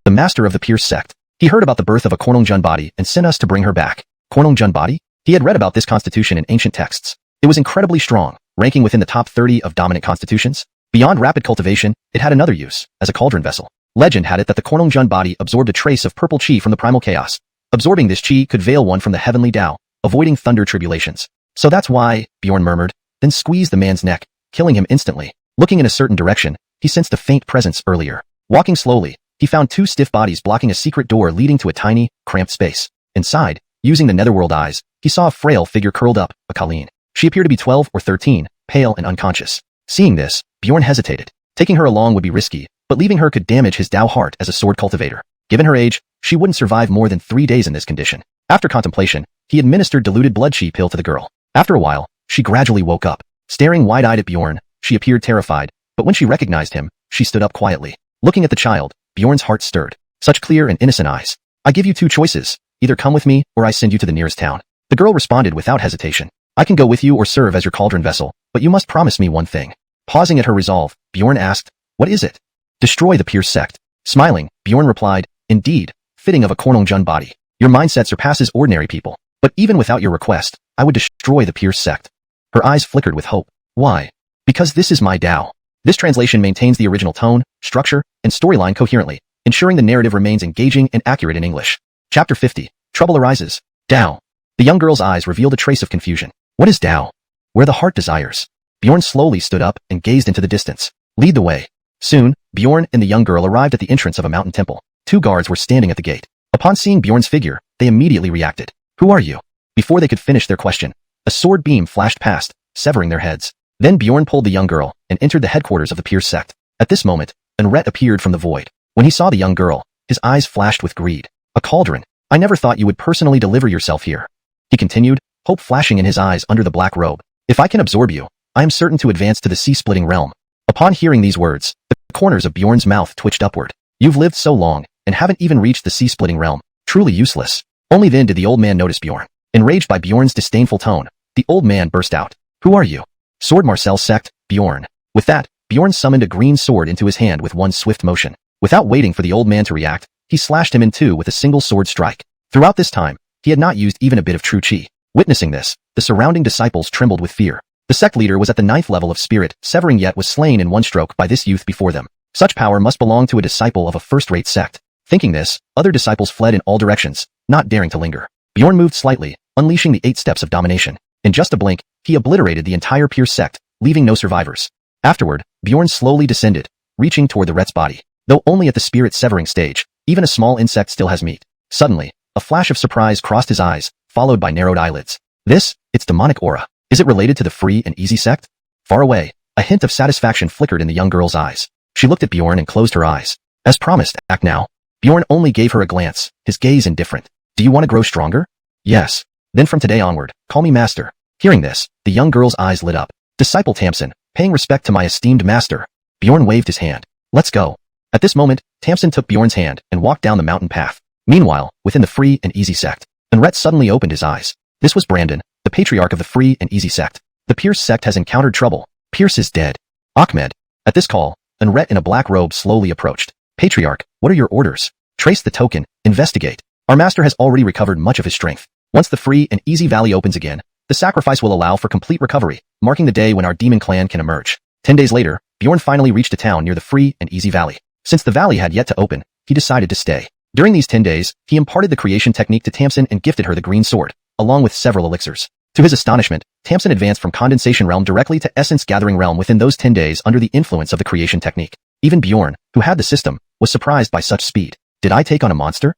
The master of the Pierce sect. He heard about the birth of a xuanhuan body and sent us to bring her back. Xuanhuan body? He had read about this constitution in ancient texts. It was incredibly strong, ranking within the top 30 of dominant constitutions. Beyond rapid cultivation, it had another use, as a cauldron vessel. Legend had it that the xuanhuan body absorbed a trace of purple chi from the primal chaos. Absorbing this chi could veil one from the heavenly Tao, avoiding thunder tribulations. So that's why, Bjorn murmured, then squeezed the man's neck, killing him instantly. Looking in a certain direction, he sensed a faint presence earlier. Walking slowly, he found 2 stiff bodies blocking a secret door leading to a tiny, cramped space. Inside, using the netherworld eyes, he saw a frail figure curled up, a Colleen. She appeared to be 12 or 13, pale and unconscious. Seeing this, Bjorn hesitated. Taking her along would be risky, but leaving her could damage his Tao heart as a sword cultivator. Given her age, she wouldn't survive more than 3 days in this condition. After contemplation, he administered diluted blood chi pill to the girl. After a while, she gradually woke up. Staring wide-eyed at Bjorn, she appeared terrified, but when she recognized him, she stood up quietly. Looking at the child, Bjorn's heart stirred. Such clear and innocent eyes. I give you 2 choices. Either come with me, or I send you to the nearest town. The girl responded without hesitation. I can go with you or serve as your cauldron vessel, but you must promise me one thing. Pausing at her resolve, Bjorn asked, What is it? Destroy the Pierce sect. Smiling, Bjorn replied, Indeed, fitting of a xuanhuan body. Your mindset surpasses ordinary people. But even without your request, I would destroy the Pierce sect. Her eyes flickered with hope. Why? Because this is my Tao. This translation maintains the original tone, structure, and storyline coherently, ensuring the narrative remains engaging and accurate in English. Chapter 50. Trouble arises. Tao. The young girl's eyes revealed a trace of confusion. What is Tao? Where the heart desires. Bjorn slowly stood up and gazed into the distance. Lead the way. Soon, Bjorn and the young girl arrived at the entrance of a mountain temple. 2 guards were standing at the gate. Upon seeing Bjorn's figure, they immediately reacted. Who are you? Before they could finish their question, a sword beam flashed past, severing their heads. Then Bjorn pulled the young girl and entered the headquarters of the Pierce sect. At this moment, Unret appeared from the void. When he saw the young girl, his eyes flashed with greed. A cauldron. I never thought you would personally deliver yourself here. He continued, hope flashing in his eyes under the black robe. If I can absorb you, I am certain to advance to the sea-splitting realm. Upon hearing these words, the corners of Bjorn's mouth twitched upward. You've lived so long, and haven't even reached the sea-splitting realm. Truly useless. Only then did the old man notice Bjorn. Enraged by Bjorn's disdainful tone, the old man burst out. Who are you? Sword Marcel sect, Bjorn. With that, Bjorn summoned a green sword into his hand with one swift motion. Without waiting for the old man to react, he slashed him in 2 with a single sword strike. Throughout this time, he had not used even a bit of true chi. Witnessing this, the surrounding disciples trembled with fear. The sect leader was at the 9th level of spirit, severing yet was slain in one stroke by this youth before them. Such power must belong to a disciple of a first-rate sect. Thinking this, other disciples fled in all directions, not daring to linger. Bjorn moved slightly, unleashing the 8 steps of domination. In just a blink, he obliterated the entire Pierce sect, leaving no survivors. Afterward, Bjorn slowly descended, reaching toward the Ret's body. Though only at the spirit-severing stage, even a small insect still has meat. Suddenly, a flash of surprise crossed his eyes, followed by narrowed eyelids. It's demonic aura. Is it related to the free and easy sect? Far away, a hint of satisfaction flickered in the young girl's eyes. She looked at Bjorn and closed her eyes. As promised, act now. Bjorn only gave her a glance, his gaze indifferent. Do you want to grow stronger? Yes. Then from today onward, call me master. Hearing this, the young girl's eyes lit up. Disciple Tamsin, paying respect to my esteemed master. Bjorn waved his hand. Let's go. At this moment, Tamsin took Bjorn's hand and walked down the mountain path. Meanwhile, within the free and easy sect, Unret suddenly opened his eyes. This was Brandon, the patriarch of the free and easy sect. The Pierce sect has encountered trouble. Pierce is dead. Ahmed. At this call, Unret in a black robe slowly approached. Patriarch, what are your orders? Trace the token. Investigate. Our master has already recovered much of his strength. Once the free and easy valley opens again, the sacrifice will allow for complete recovery, marking the day when our demon clan can emerge. 10 days later, Bjorn finally reached a town near the free and easy valley. Since the valley had yet to open, he decided to stay. During these 10 days, he imparted the creation technique to Tamsin and gifted her the green sword, along with several elixirs. To his astonishment, Tamsin advanced from Condensation Realm directly to Essence Gathering Realm within those 10 days under the influence of the creation technique. Even Bjorn, who had the system, was surprised by such speed. Did I take on a monster?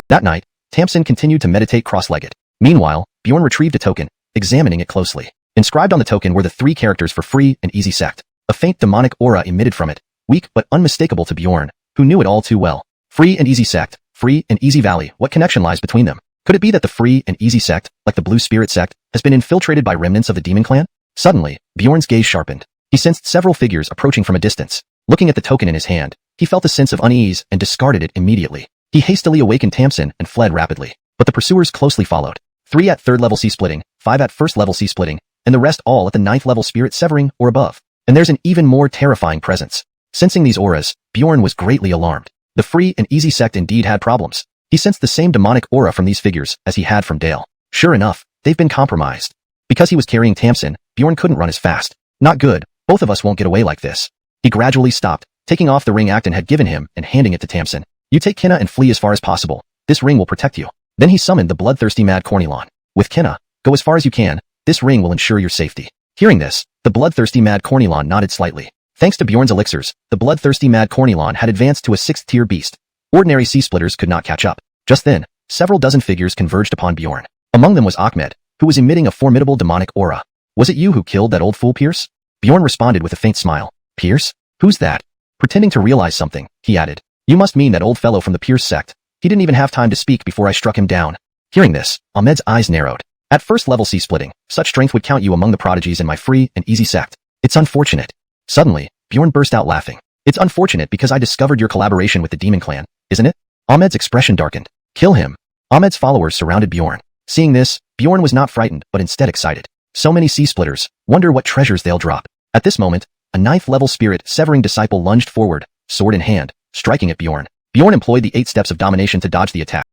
That night, Tamsin continued to meditate cross-legged. Meanwhile, Bjorn retrieved a token, examining it closely. Inscribed on the token were the 3 characters for free and easy sect. A faint demonic aura emitted from it, weak but unmistakable to Bjorn, who knew it all too well. Free and easy sect, free and easy valley, what connection lies between them? Could it be that the free and easy sect, like the blue spirit sect, has been infiltrated by remnants of the demon clan? Suddenly, Bjorn's gaze sharpened. He sensed several figures approaching from a distance. Looking at the token in his hand, he felt a sense of unease and discarded it immediately. He hastily awakened Tamsin and fled rapidly. But the pursuers closely followed. 3 at 3rd level C-splitting, 5 at 1st level C-splitting, and the rest all at the 9th level spirit severing or above. And there's an even more terrifying presence. Sensing these auras, Bjorn was greatly alarmed. The free and easy sect indeed had problems. He sensed the same demonic aura from these figures as he had from Dale. Sure enough, they've been compromised. Because he was carrying Tamsin, Bjorn couldn't run as fast. Not good, both of us won't get away like this. He gradually stopped, taking off the ring Acton had given him and handing it to Tamsin. You take Kenna and flee as far as possible. This ring will protect you. Then he summoned the bloodthirsty mad Cornelon. With Kenna, go as far as you can. This ring will ensure your safety. Hearing this, the bloodthirsty mad Cornelon nodded slightly. Thanks to Bjorn's elixirs, the bloodthirsty mad Cornelon had advanced to a 6th-tier beast. Ordinary sea-splitters could not catch up. Just then, several dozen figures converged upon Bjorn. Among them was Ahmed, who was emitting a formidable demonic aura. Was it you who killed that old fool Pierce? Bjorn responded with a faint smile. Pierce? Who's that? Pretending to realize something, he added. You must mean that old fellow from the Pierce sect. He didn't even have time to speak before I struck him down. Hearing this, Ahmed's eyes narrowed. At 1st level C-splitting, such strength would count you among the prodigies in my free and easy sect. It's unfortunate. Suddenly, Bjorn burst out laughing. It's unfortunate because I discovered your collaboration with the demon clan, isn't it? Ahmed's expression darkened. Kill him. Ahmed's followers surrounded Bjorn. Seeing this, Bjorn was not frightened but instead excited. So many sea-splitters, wonder what treasures they'll drop. At this moment, a 9th level spirit severing disciple lunged forward, sword in hand, striking at Bjorn. Bjorn employed the 8 steps of domination to dodge the attack,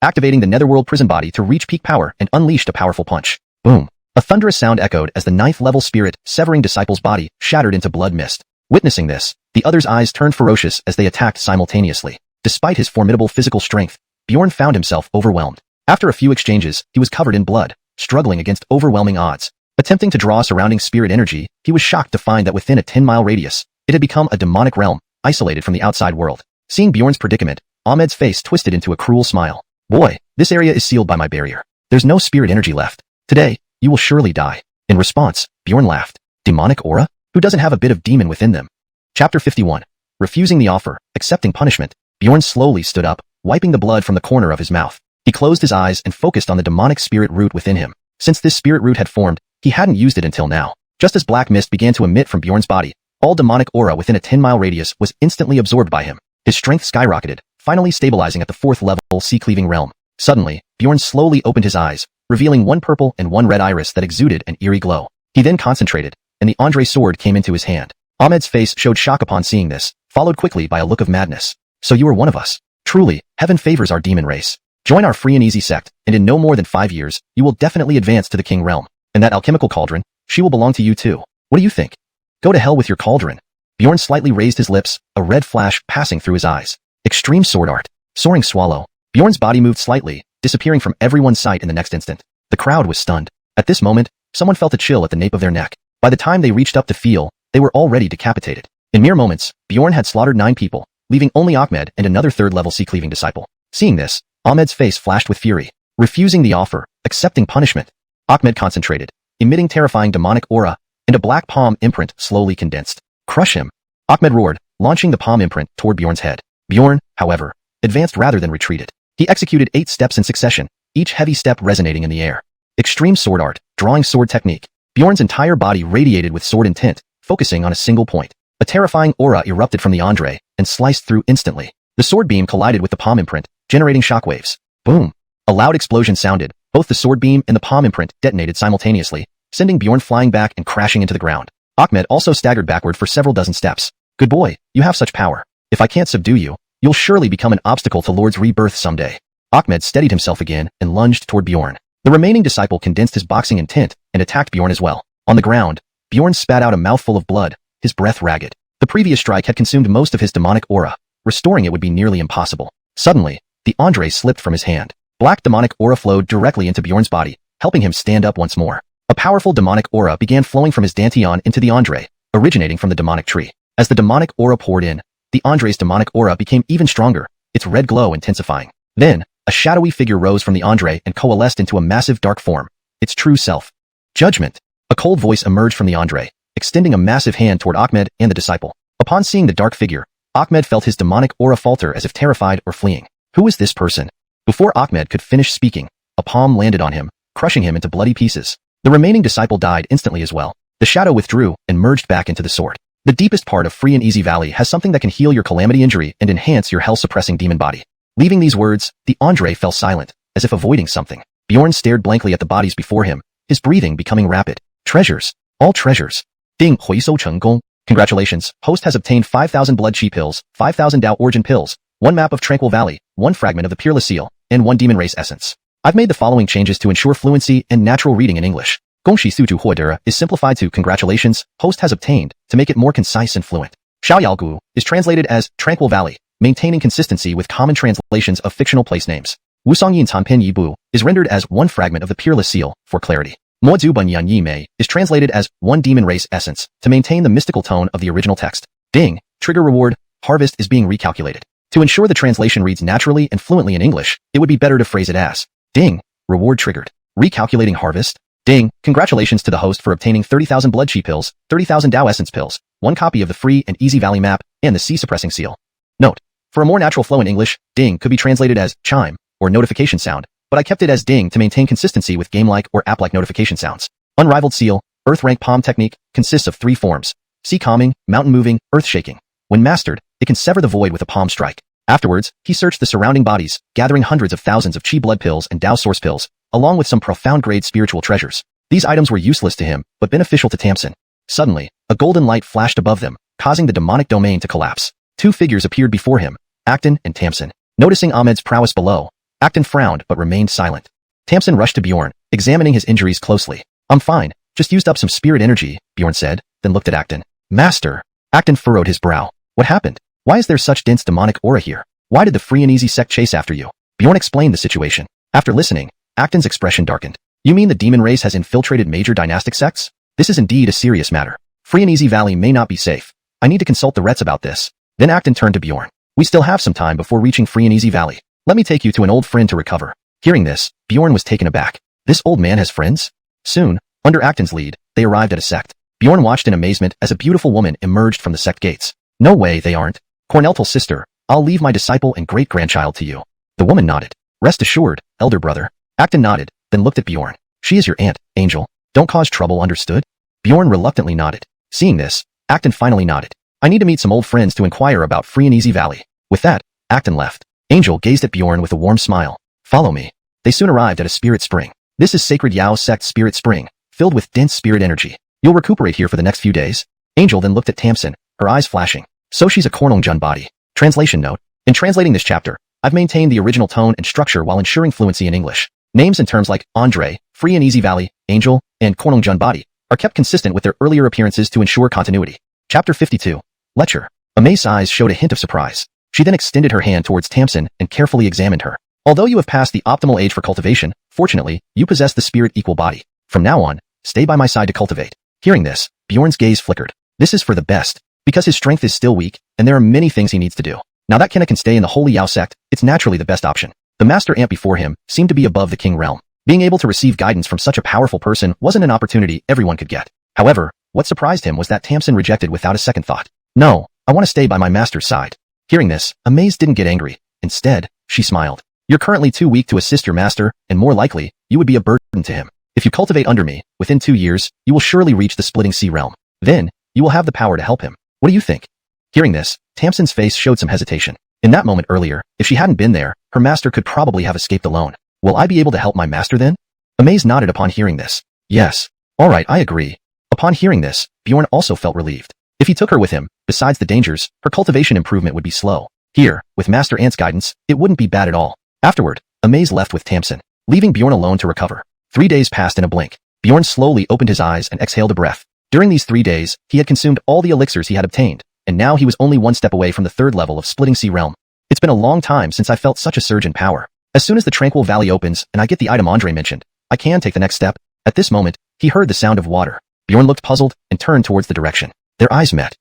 activating the netherworld prison body to reach peak power and unleashed a powerful punch. Boom. A thunderous sound echoed as the 9th level spirit severing disciple's body shattered into blood mist. Witnessing this, the other's eyes turned ferocious as they attacked simultaneously. Despite his formidable physical strength, Bjorn found himself overwhelmed. After a few exchanges, he was covered in blood, struggling against overwhelming odds. Attempting to draw surrounding spirit energy, he was shocked to find that within a 10-mile radius, it had become a demonic realm, isolated from the outside world. Seeing Bjorn's predicament, Ahmed's face twisted into a cruel smile. Boy, this area is sealed by my barrier. There's no spirit energy left. Today, you will surely die. In response, Bjorn laughed. Demonic aura? Who doesn't have a bit of demon within them? Chapter 51. Refusing the offer, accepting punishment. Bjorn slowly stood up, wiping the blood from the corner of his mouth. He closed his eyes and focused on the demonic spirit root within him. Since this spirit root had formed, he hadn't used it until now. Just as black mist began to emit from Bjorn's body, all demonic aura within a 10-mile radius was instantly absorbed by him. His strength skyrocketed, finally stabilizing at the 4th level sea-cleaving realm. Suddenly, Bjorn slowly opened his eyes, revealing one purple and one red iris that exuded an eerie glow. He then concentrated, and the Andre sword came into his hand. Ahmed's face showed shock upon seeing this, followed quickly by a look of madness. So you are one of us. Truly, heaven favors our demon race. Join our free and easy sect, and in no more than 5 years, you will definitely advance to the king realm. And that alchemical cauldron, she will belong to you too. What do you think? Go to hell with your cauldron. Bjorn slightly raised his lips, a red flash passing through his eyes. Extreme sword art. Soaring swallow. Bjorn's body moved slightly, disappearing from everyone's sight in the next instant. The crowd was stunned. At this moment, someone felt a chill at the nape of their neck. By the time they reached up to feel, they were already decapitated. In mere moments, Bjorn had slaughtered 9 people, leaving only Ahmed and another 3rd-level sea-cleaving disciple. Seeing this, Ahmed's face flashed with fury. Refusing the offer, accepting punishment. Ahmed concentrated, emitting terrifying demonic aura, and a black palm imprint slowly condensed. Crush him. Ahmed roared, launching the palm imprint toward Bjorn's head. Bjorn, however, advanced rather than retreated. He executed 8 steps in succession, each heavy step resonating in the air. Extreme sword art, drawing sword technique. Bjorn's entire body radiated with sword intent, focusing on a single point. A terrifying aura erupted from the Andre and sliced through instantly. The sword beam collided with the palm imprint, generating shockwaves. Boom! A loud explosion sounded. Both the sword beam and the palm imprint detonated simultaneously, sending Bjorn flying back and crashing into the ground. Ahmed also staggered backward for several dozen steps. Good boy, you have such power. If I can't subdue you, you'll surely become an obstacle to Lord's rebirth someday. Ahmed steadied himself again and lunged toward Bjorn. The remaining disciple condensed his boxing intent and attacked Bjorn as well. On the ground, Bjorn spat out a mouthful of blood, his breath ragged. The previous strike had consumed most of his demonic aura. Restoring it would be nearly impossible. Suddenly, the Andre slipped from his hand. Black demonic aura flowed directly into Bjorn's body, helping him stand up once more. A powerful demonic aura began flowing from his dantian into the Andre, originating from the demonic tree. As the demonic aura poured in, the Andre's demonic aura became even stronger, its red glow intensifying. Then, a shadowy figure rose from the Andre and coalesced into a massive dark form, its true self. Judgment. A cold voice emerged from the Andre, extending a massive hand toward Ahmed and the disciple. Upon seeing the dark figure, Ahmed felt his demonic aura falter as if terrified or fleeing. Who is this person? Before Ahmed could finish speaking, a palm landed on him, crushing him into bloody pieces. The remaining disciple died instantly as well. The shadow withdrew and merged back into the sword. The deepest part of Free and Easy Valley has something that can heal your calamity injury and enhance your hell-suppressing demon body. Leaving these words, the Andre fell silent, as if avoiding something. Bjorn stared blankly at the bodies before him, his breathing becoming rapid. Treasures. All treasures. Ding Hui Sou Cheng Gong. Congratulations, host has obtained 5,000 blood chi pills, 5,000 Dao origin pills, 1 map of Tranquil Valley, 1 fragment of the Peerless Seal, and 1 demon race essence. I've made the following changes to ensure fluency and natural reading in English. Gongxi Suju Huodera is simplified to congratulations, host has obtained, to make it more concise and fluent. Xiaoyalgu is translated as Tranquil Valley, maintaining consistency with common translations of fictional place names. Wusongyin Tanpin Yibu is rendered as 1 fragment of the Peerless Seal, for clarity. Mozu Yan Yi Mei is translated as 1 demon race essence, to maintain the mystical tone of the original text. Ding, trigger reward, harvest is being recalculated. To ensure the translation reads naturally and fluently in English, it would be better to phrase it as, ding, reward triggered. Recalculating harvest. Ding, congratulations to the host for obtaining 30,000 blood chi pills, 30,000 Dao essence pills, 1 copy of the Free and Easy Valley map, and the Sea Suppressing Seal. Note, for a more natural flow in English, ding could be translated as chime, or notification sound, but I kept it as ding to maintain consistency with game-like or app-like notification sounds. Unrivaled Seal, Earth Rank Palm Technique, consists of 3 forms. Sea Calming, Mountain Moving, Earth Shaking. When mastered, it can sever the void with a palm strike. Afterwards, he searched the surrounding bodies, gathering hundreds of thousands of chi blood pills and Dao source pills, along with some profound-grade spiritual treasures. These items were useless to him, but beneficial to Tamsin. Suddenly, a golden light flashed above them, causing the demonic domain to collapse. 2 figures appeared before him, Acton and Tamsin. Noticing Ahmed's prowess below, Acton frowned but remained silent. Tamsin rushed to Bjorn, examining his injuries closely. I'm fine, just used up some spirit energy, Bjorn said, then looked at Acton. Master. Acton furrowed his brow. What happened? Why is there such dense demonic aura here? Why did the Free and Easy sect chase after you? Bjorn explained the situation. After listening, Acton's expression darkened. You mean the demon race has infiltrated major dynastic sects? This is indeed a serious matter. Free and Easy Valley may not be safe. I need to consult the Rets about this. Then Acton turned to Bjorn. We still have some time before reaching Free and Easy Valley. Let me take you to an old friend to recover. Hearing this, Bjorn was taken aback. This old man has friends? Soon, under Acton's lead, they arrived at a sect. Bjorn watched in amazement as a beautiful woman emerged from the sect gates. No way they aren't. Corneltal's sister, I'll leave my disciple and great-grandchild to you. The woman nodded. Rest assured, elder brother. Acton nodded, then looked at Bjorn. She is your aunt, Angel. Don't cause trouble, understood? Bjorn reluctantly nodded. Seeing this, Acton finally nodded. I need to meet some old friends to inquire about Free and Easy Valley. With that, Acton left. Angel gazed at Bjorn with a warm smile. Follow me. They soon arrived at a spirit spring. This is Sacred Yao Sect Spirit Spring, filled with dense spirit energy. You'll recuperate here for the next few days. Angel then looked at Tamsin, her eyes flashing. So she's a Xuanhuan body. Translation note. In translating this chapter, I've maintained the original tone and structure while ensuring fluency in English. Names and terms like Andre, Free and Easy Valley, Angel, and Xuanhuan Body are kept consistent with their earlier appearances to ensure continuity. Chapter 52. Lecture. Amei's eyes showed a hint of surprise. She then extended her hand towards Tamsin and carefully examined her. Although you have passed the optimal age for cultivation, fortunately, you possess the spirit equal body. From now on, stay by my side to cultivate. Hearing this, Bjorn's gaze flickered. This is for the best, because his strength is still weak, and there are many things he needs to do. Now that Kenna can stay in the Holy Yao sect, it's naturally the best option. The master ant before him seemed to be above the king realm. Being able to receive guidance from such a powerful person wasn't an opportunity everyone could get. However, what surprised him was that Tamsin rejected without a second thought. No, I want to stay by my master's side. Hearing this, Amei's didn't get angry. Instead, she smiled. You're currently too weak to assist your master, and more likely, you would be a burden to him. If you cultivate under me, within 2 years, you will surely reach the Splitting Sea realm. Then, you will have the power to help him. What do you think? Hearing this, Tamsin's face showed some hesitation. In that moment earlier, if she hadn't been there, her master could probably have escaped alone. Will I be able to help my master then? Amei's nodded upon hearing this. Yes. Alright, I agree. Upon hearing this, Bjorn also felt relieved. If he took her with him, besides the dangers, her cultivation improvement would be slow. Here, with Master Ant's guidance, it wouldn't be bad at all. Afterward, Amei's left with Tamsin, leaving Bjorn alone to recover. 3 days passed in a blink. Bjorn slowly opened his eyes and exhaled a breath. During these 3 days, he had consumed all the elixirs he had obtained, and now he was only 1 step away from the 3rd level of Splitting Sea realm. It's been a long time since I felt such a surge in power. As soon as the Tranquil Valley opens and I get the item Andre mentioned, I can take the next step. At this moment, he heard the sound of water. Bjorn looked puzzled and turned towards the direction. Their eyes met.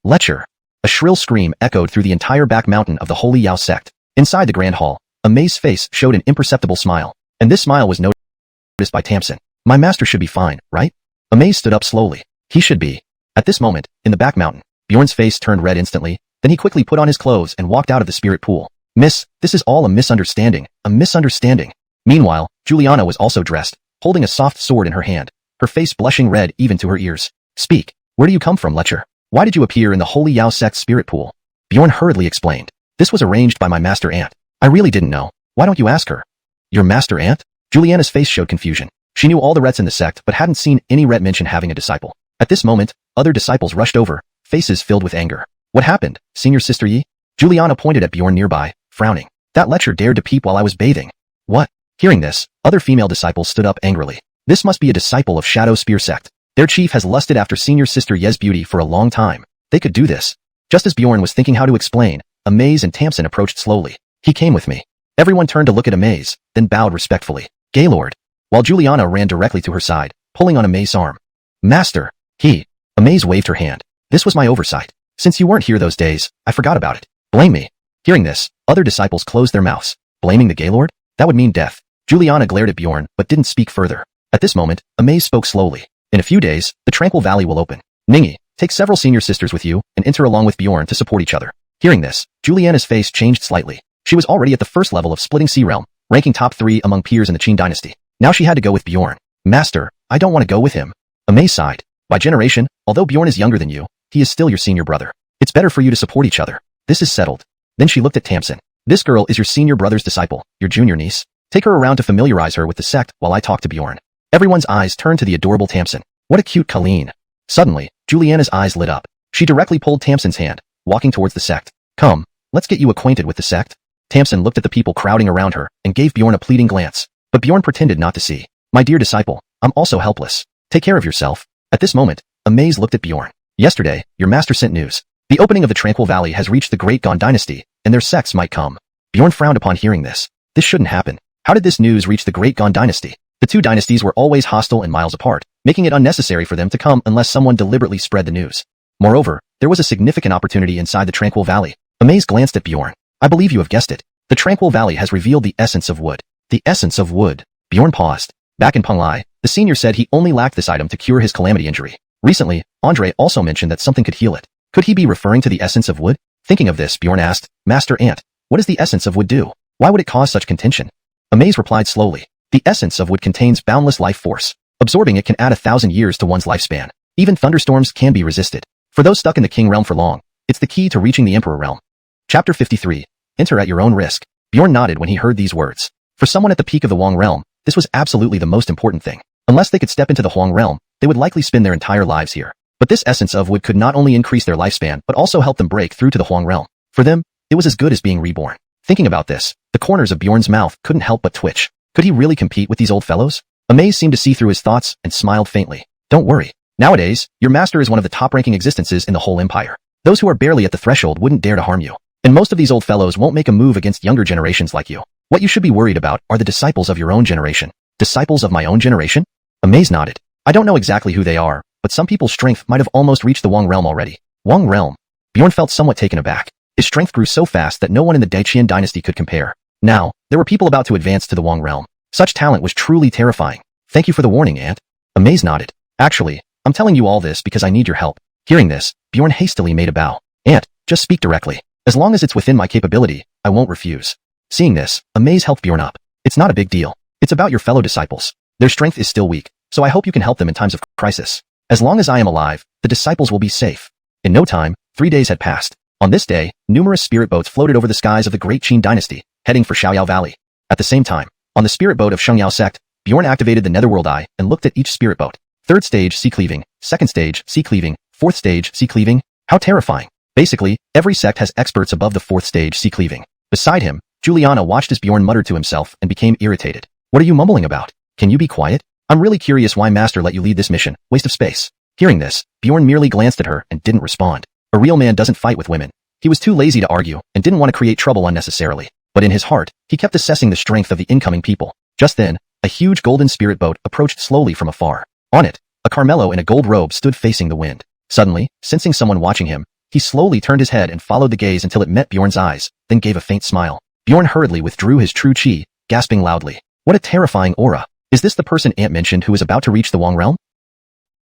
Lecture. A shrill scream echoed through the entire back mountain of the Holy Yao sect. Inside the grand hall, Amei's face showed an imperceptible smile, and this smile was noticed by Tamsin. My master should be fine, right? Amei stood up slowly. He should be. At this moment, in the back mountain, Bjorn's face turned red instantly, then he quickly put on his clothes and walked out of the spirit pool. Miss, this is all a misunderstanding. A misunderstanding. Meanwhile, Juliana was also dressed, holding a soft sword in her hand, her face blushing red even to her ears. Speak. Where do you come from, Lecture? Why did you appear in the Holy Yao sect's spirit pool? Bjorn hurriedly explained. This was arranged by my master aunt. I really didn't know. Why don't you ask her? Your master aunt? Juliana's face showed confusion. She knew all the Rets in the sect but hadn't seen any Ret mention having a disciple. At this moment, other disciples rushed over, faces filled with anger. What happened, Senior Sister Yi? Juliana pointed at Bjorn nearby, frowning. That Lecture dared to peep while I was bathing. What? Hearing this, other female disciples stood up angrily. This must be a disciple of Shadow Spear sect. Their chief has lusted after Senior Sister Ye's beauty for a long time. They could do this. Just as Bjorn was thinking how to explain, Ameiz and Tamsin approached slowly. He came with me. Everyone turned to look at Ameiz, then bowed respectfully. Gaylord. While Juliana ran directly to her side, pulling on Ameiz's arm. Master. Ameiz waved her hand. This was my oversight. Since you weren't here those days, I forgot about it. Blame me. Hearing this, other disciples closed their mouths. Blaming the Gaylord? That would mean death. Juliana glared at Bjorn, but didn't speak further. At this moment, Ameiz spoke slowly. In a few days, the Tranquil Valley will open. Ningi, take several senior sisters with you and enter along with Bjorn to support each other. Hearing this, Juliana's face changed slightly. She was already at the first level of Splitting Sea Realm, ranking top 3 among peers in the Qin dynasty. Now she had to go with Bjorn. Master, I don't want to go with him. Amei sighed. By generation, although Bjorn is younger than you, he is still your senior brother. It's better for you to support each other. This is settled. Then she looked at Tamsin. This girl is your senior brother's disciple, your junior niece. Take her around to familiarize her with the sect while I talk to Bjorn. Everyone's eyes turned to the adorable Tamsin. What a cute Colleen. Suddenly, Juliana's eyes lit up. She directly pulled Tamsin's hand, walking towards the sect. Come, let's get you acquainted with the sect. Tamsin looked at the people crowding around her and gave Bjorn a pleading glance. But Bjorn pretended not to see. My dear disciple, I'm also helpless. Take care of yourself. At this moment, Ameiz looked at Bjorn. Yesterday, your master sent news. The opening of the Tranquil Valley has reached the Great Gon dynasty, and their sects might come. Bjorn frowned upon hearing this. This shouldn't happen. How did this news reach the Great Gon dynasty? The two dynasties were always hostile and miles apart, making it unnecessary for them to come unless someone deliberately spread the news. Moreover, there was a significant opportunity inside the Tranquil Valley. Ameiz glanced at Bjorn. I believe you have guessed it. The Tranquil Valley has revealed the essence of wood. The essence of wood. Bjorn paused. Back in Penglai, the senior said he only lacked this item to cure his calamity injury. Recently, Andre also mentioned that something could heal it. Could he be referring to the essence of wood? Thinking of this, Bjorn asked, Master Ant, what does the essence of wood do? Why would it cause such contention? Ameiz replied slowly. The essence of wood contains boundless life force. Absorbing it can add 1,000 years to one's lifespan. Even thunderstorms can be resisted. For those stuck in the King realm for long, it's the key to reaching the Emperor realm. Chapter 53. Enter at your own risk. Bjorn nodded when he heard these words. For someone at the peak of the Wang realm, this was absolutely the most important thing. Unless they could step into the Huang realm, they would likely spend their entire lives here. But this essence of wood could not only increase their lifespan but also help them break through to the Huang realm. For them, it was as good as being reborn. Thinking about this, the corners of Bjorn's mouth couldn't help but twitch. Could he really compete with these old fellows? Ameiz seemed to see through his thoughts and smiled faintly. Don't worry. Nowadays, your master is one of the top-ranking existences in the whole empire. Those who are barely at the threshold wouldn't dare to harm you. And most of these old fellows won't make a move against younger generations like you. What you should be worried about are the disciples of your own generation. Disciples of my own generation? Ameiz nodded. I don't know exactly who they are, but some people's strength might have almost reached the Wang realm already. Wang realm? Bjorn felt somewhat taken aback. His strength grew so fast that no one in the Daiqian dynasty could compare. Now, there were people about to advance to the Wang realm. Such talent was truly terrifying. Thank you for the warning, Aunt. Ameiz nodded. Actually, I'm telling you all this because I need your help. Hearing this, Bjorn hastily made a bow. Aunt, just speak directly. As long as it's within my capability, I won't refuse. Seeing this, Ameiz helped Bjorn up. It's not a big deal. It's about your fellow disciples. Their strength is still weak, so I hope you can help them in times of crisis. As long as I am alive, the disciples will be safe. In no time, 3 days had passed. On this day, numerous spirit boats floated over the skies of the Great Qin dynasty, heading for Xiaoyao Valley. At the same time, on the spirit boat of Shengyao sect, Bjorn activated the Netherworld Eye and looked at each spirit boat. 3rd stage, sea cleaving. 2nd stage, sea cleaving. 4th stage, sea cleaving. How terrifying. Basically, every sect has experts above the 4th stage, sea cleaving. Beside him, Juliana watched as Bjorn muttered to himself and became irritated. What are you mumbling about? Can you be quiet? I'm really curious why Master let you lead this mission. Waste of space. Hearing this, Bjorn merely glanced at her and didn't respond. A real man doesn't fight with women. He was too lazy to argue and didn't want to create trouble unnecessarily. But in his heart, he kept assessing the strength of the incoming people. Just then, a huge golden spirit boat approached slowly from afar. On it, a Carmelo in a gold robe stood facing the wind. Suddenly, sensing someone watching him, he slowly turned his head and followed the gaze until it met Bjorn's eyes, then gave a faint smile. Bjorn hurriedly withdrew his true chi, gasping loudly. What a terrifying aura. Is this the person Ant mentioned who is about to reach the Wong realm?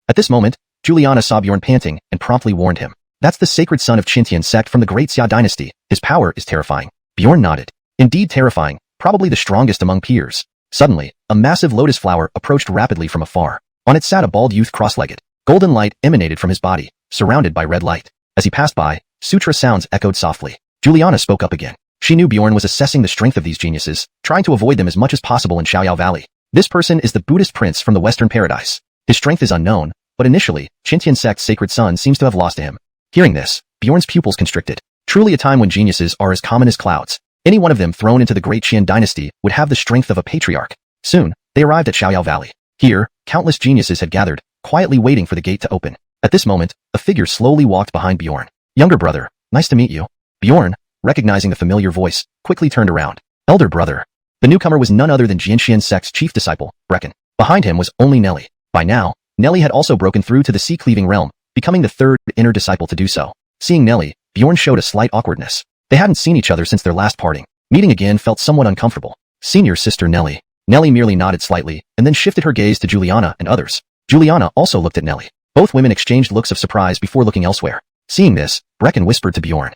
At this moment, Juliana saw Bjorn panting and promptly warned him. That's the sacred son of Qintian sect from the Great Xia dynasty. His power is terrifying. Bjorn nodded. Indeed terrifying, probably the strongest among peers. Suddenly, a massive lotus flower approached rapidly from afar. On it sat a bald youth cross-legged. Golden light emanated from his body, surrounded by red light. As he passed by, sutra sounds echoed softly. Juliana spoke up again. She knew Bjorn was assessing the strength of these geniuses, trying to avoid them as much as possible in Xiaoyao Valley. This person is the Buddhist prince from the Western Paradise. His strength is unknown, but initially, Qintian sect's sacred son seems to have lost to him. Hearing this, Bjorn's pupils constricted. Truly a time when geniuses are as common as clouds. Any one of them thrown into the Great Qian dynasty would have the strength of a patriarch. Soon, they arrived at Xiaoyao Valley. Here, countless geniuses had gathered, quietly waiting for the gate to open. At this moment, a figure slowly walked behind Bjorn. Younger brother, nice to meet you. Bjorn, recognizing the familiar voice, quickly turned around. Elder brother. The newcomer was none other than Jianxian sect's chief disciple, Brecken. Behind him was only Nelly. By now, Nelly had also broken through to the sea-cleaving realm, becoming the third inner disciple to do so. Seeing Nelly, Bjorn showed a slight awkwardness. They hadn't seen each other since their last parting. Meeting again felt somewhat uncomfortable. Senior sister Nelly. Nelly merely nodded slightly, and then shifted her gaze to Juliana and others. Juliana also looked at Nelly. Both women exchanged looks of surprise before looking elsewhere. Seeing this, Brecken whispered to Bjorn.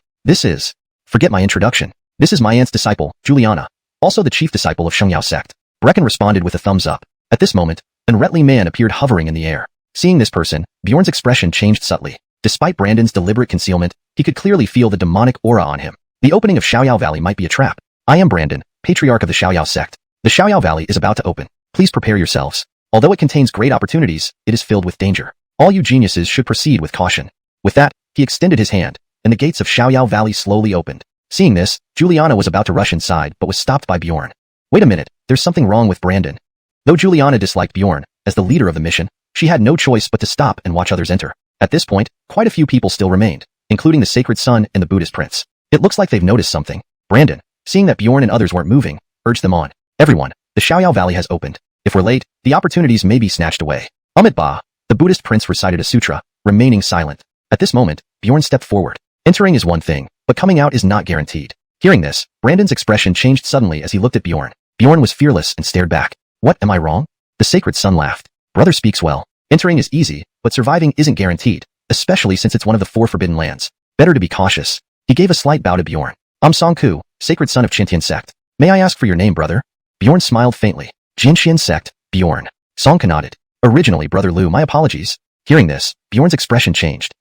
Forget my introduction. This is my aunt's disciple, Juliana, also the chief disciple of Shengyao sect. Brecken responded with a thumbs up. At this moment, an Retli man appeared hovering in the air. Seeing this person, Bjorn's expression changed subtly. Despite Brandon's deliberate concealment, he could clearly feel the demonic aura on him. The opening of Xiaoyao Valley might be a trap. I am Brandon, patriarch of the Xiaoyao sect. The Xiaoyao Valley is about to open. Please prepare yourselves. Although it contains great opportunities, it is filled with danger. All you geniuses should proceed with caution. With that, he extended his hand, and the gates of Xiaoyao Valley slowly opened. Seeing this, Juliana was about to rush inside but was stopped by Bjorn. Wait a minute, there's something wrong with Brandon. Though Juliana disliked Bjorn, as the leader of the mission, she had no choice but to stop and watch others enter. At this point, quite a few people still remained, including the sacred son and the Buddhist prince. It looks like they've noticed something. Brandon, seeing that Bjorn and others weren't moving, urged them on. Everyone, the Xiaoyao Valley has opened. If we're late, the opportunities may be snatched away. Amit Ba, the Buddhist prince recited a sutra, remaining silent. At this moment, Bjorn stepped forward. Entering is one thing, but coming out is not guaranteed. Hearing this, Brandon's expression changed suddenly as he looked at Bjorn. Bjorn was fearless and stared back. What, am I wrong? The sacred son laughed. Brother speaks well. Entering is easy, but surviving isn't guaranteed, especially since it's one of the 4 forbidden lands. Better to be cautious. He gave a slight bow to Bjorn. I'm Songku, sacred son of Qintian sect. May I ask for your name, brother? Bjorn smiled faintly. Jinxian sect, Bjorn. Songku nodded. Originally, brother Lu, my apologies. Hearing this, Bjorn's expression changed.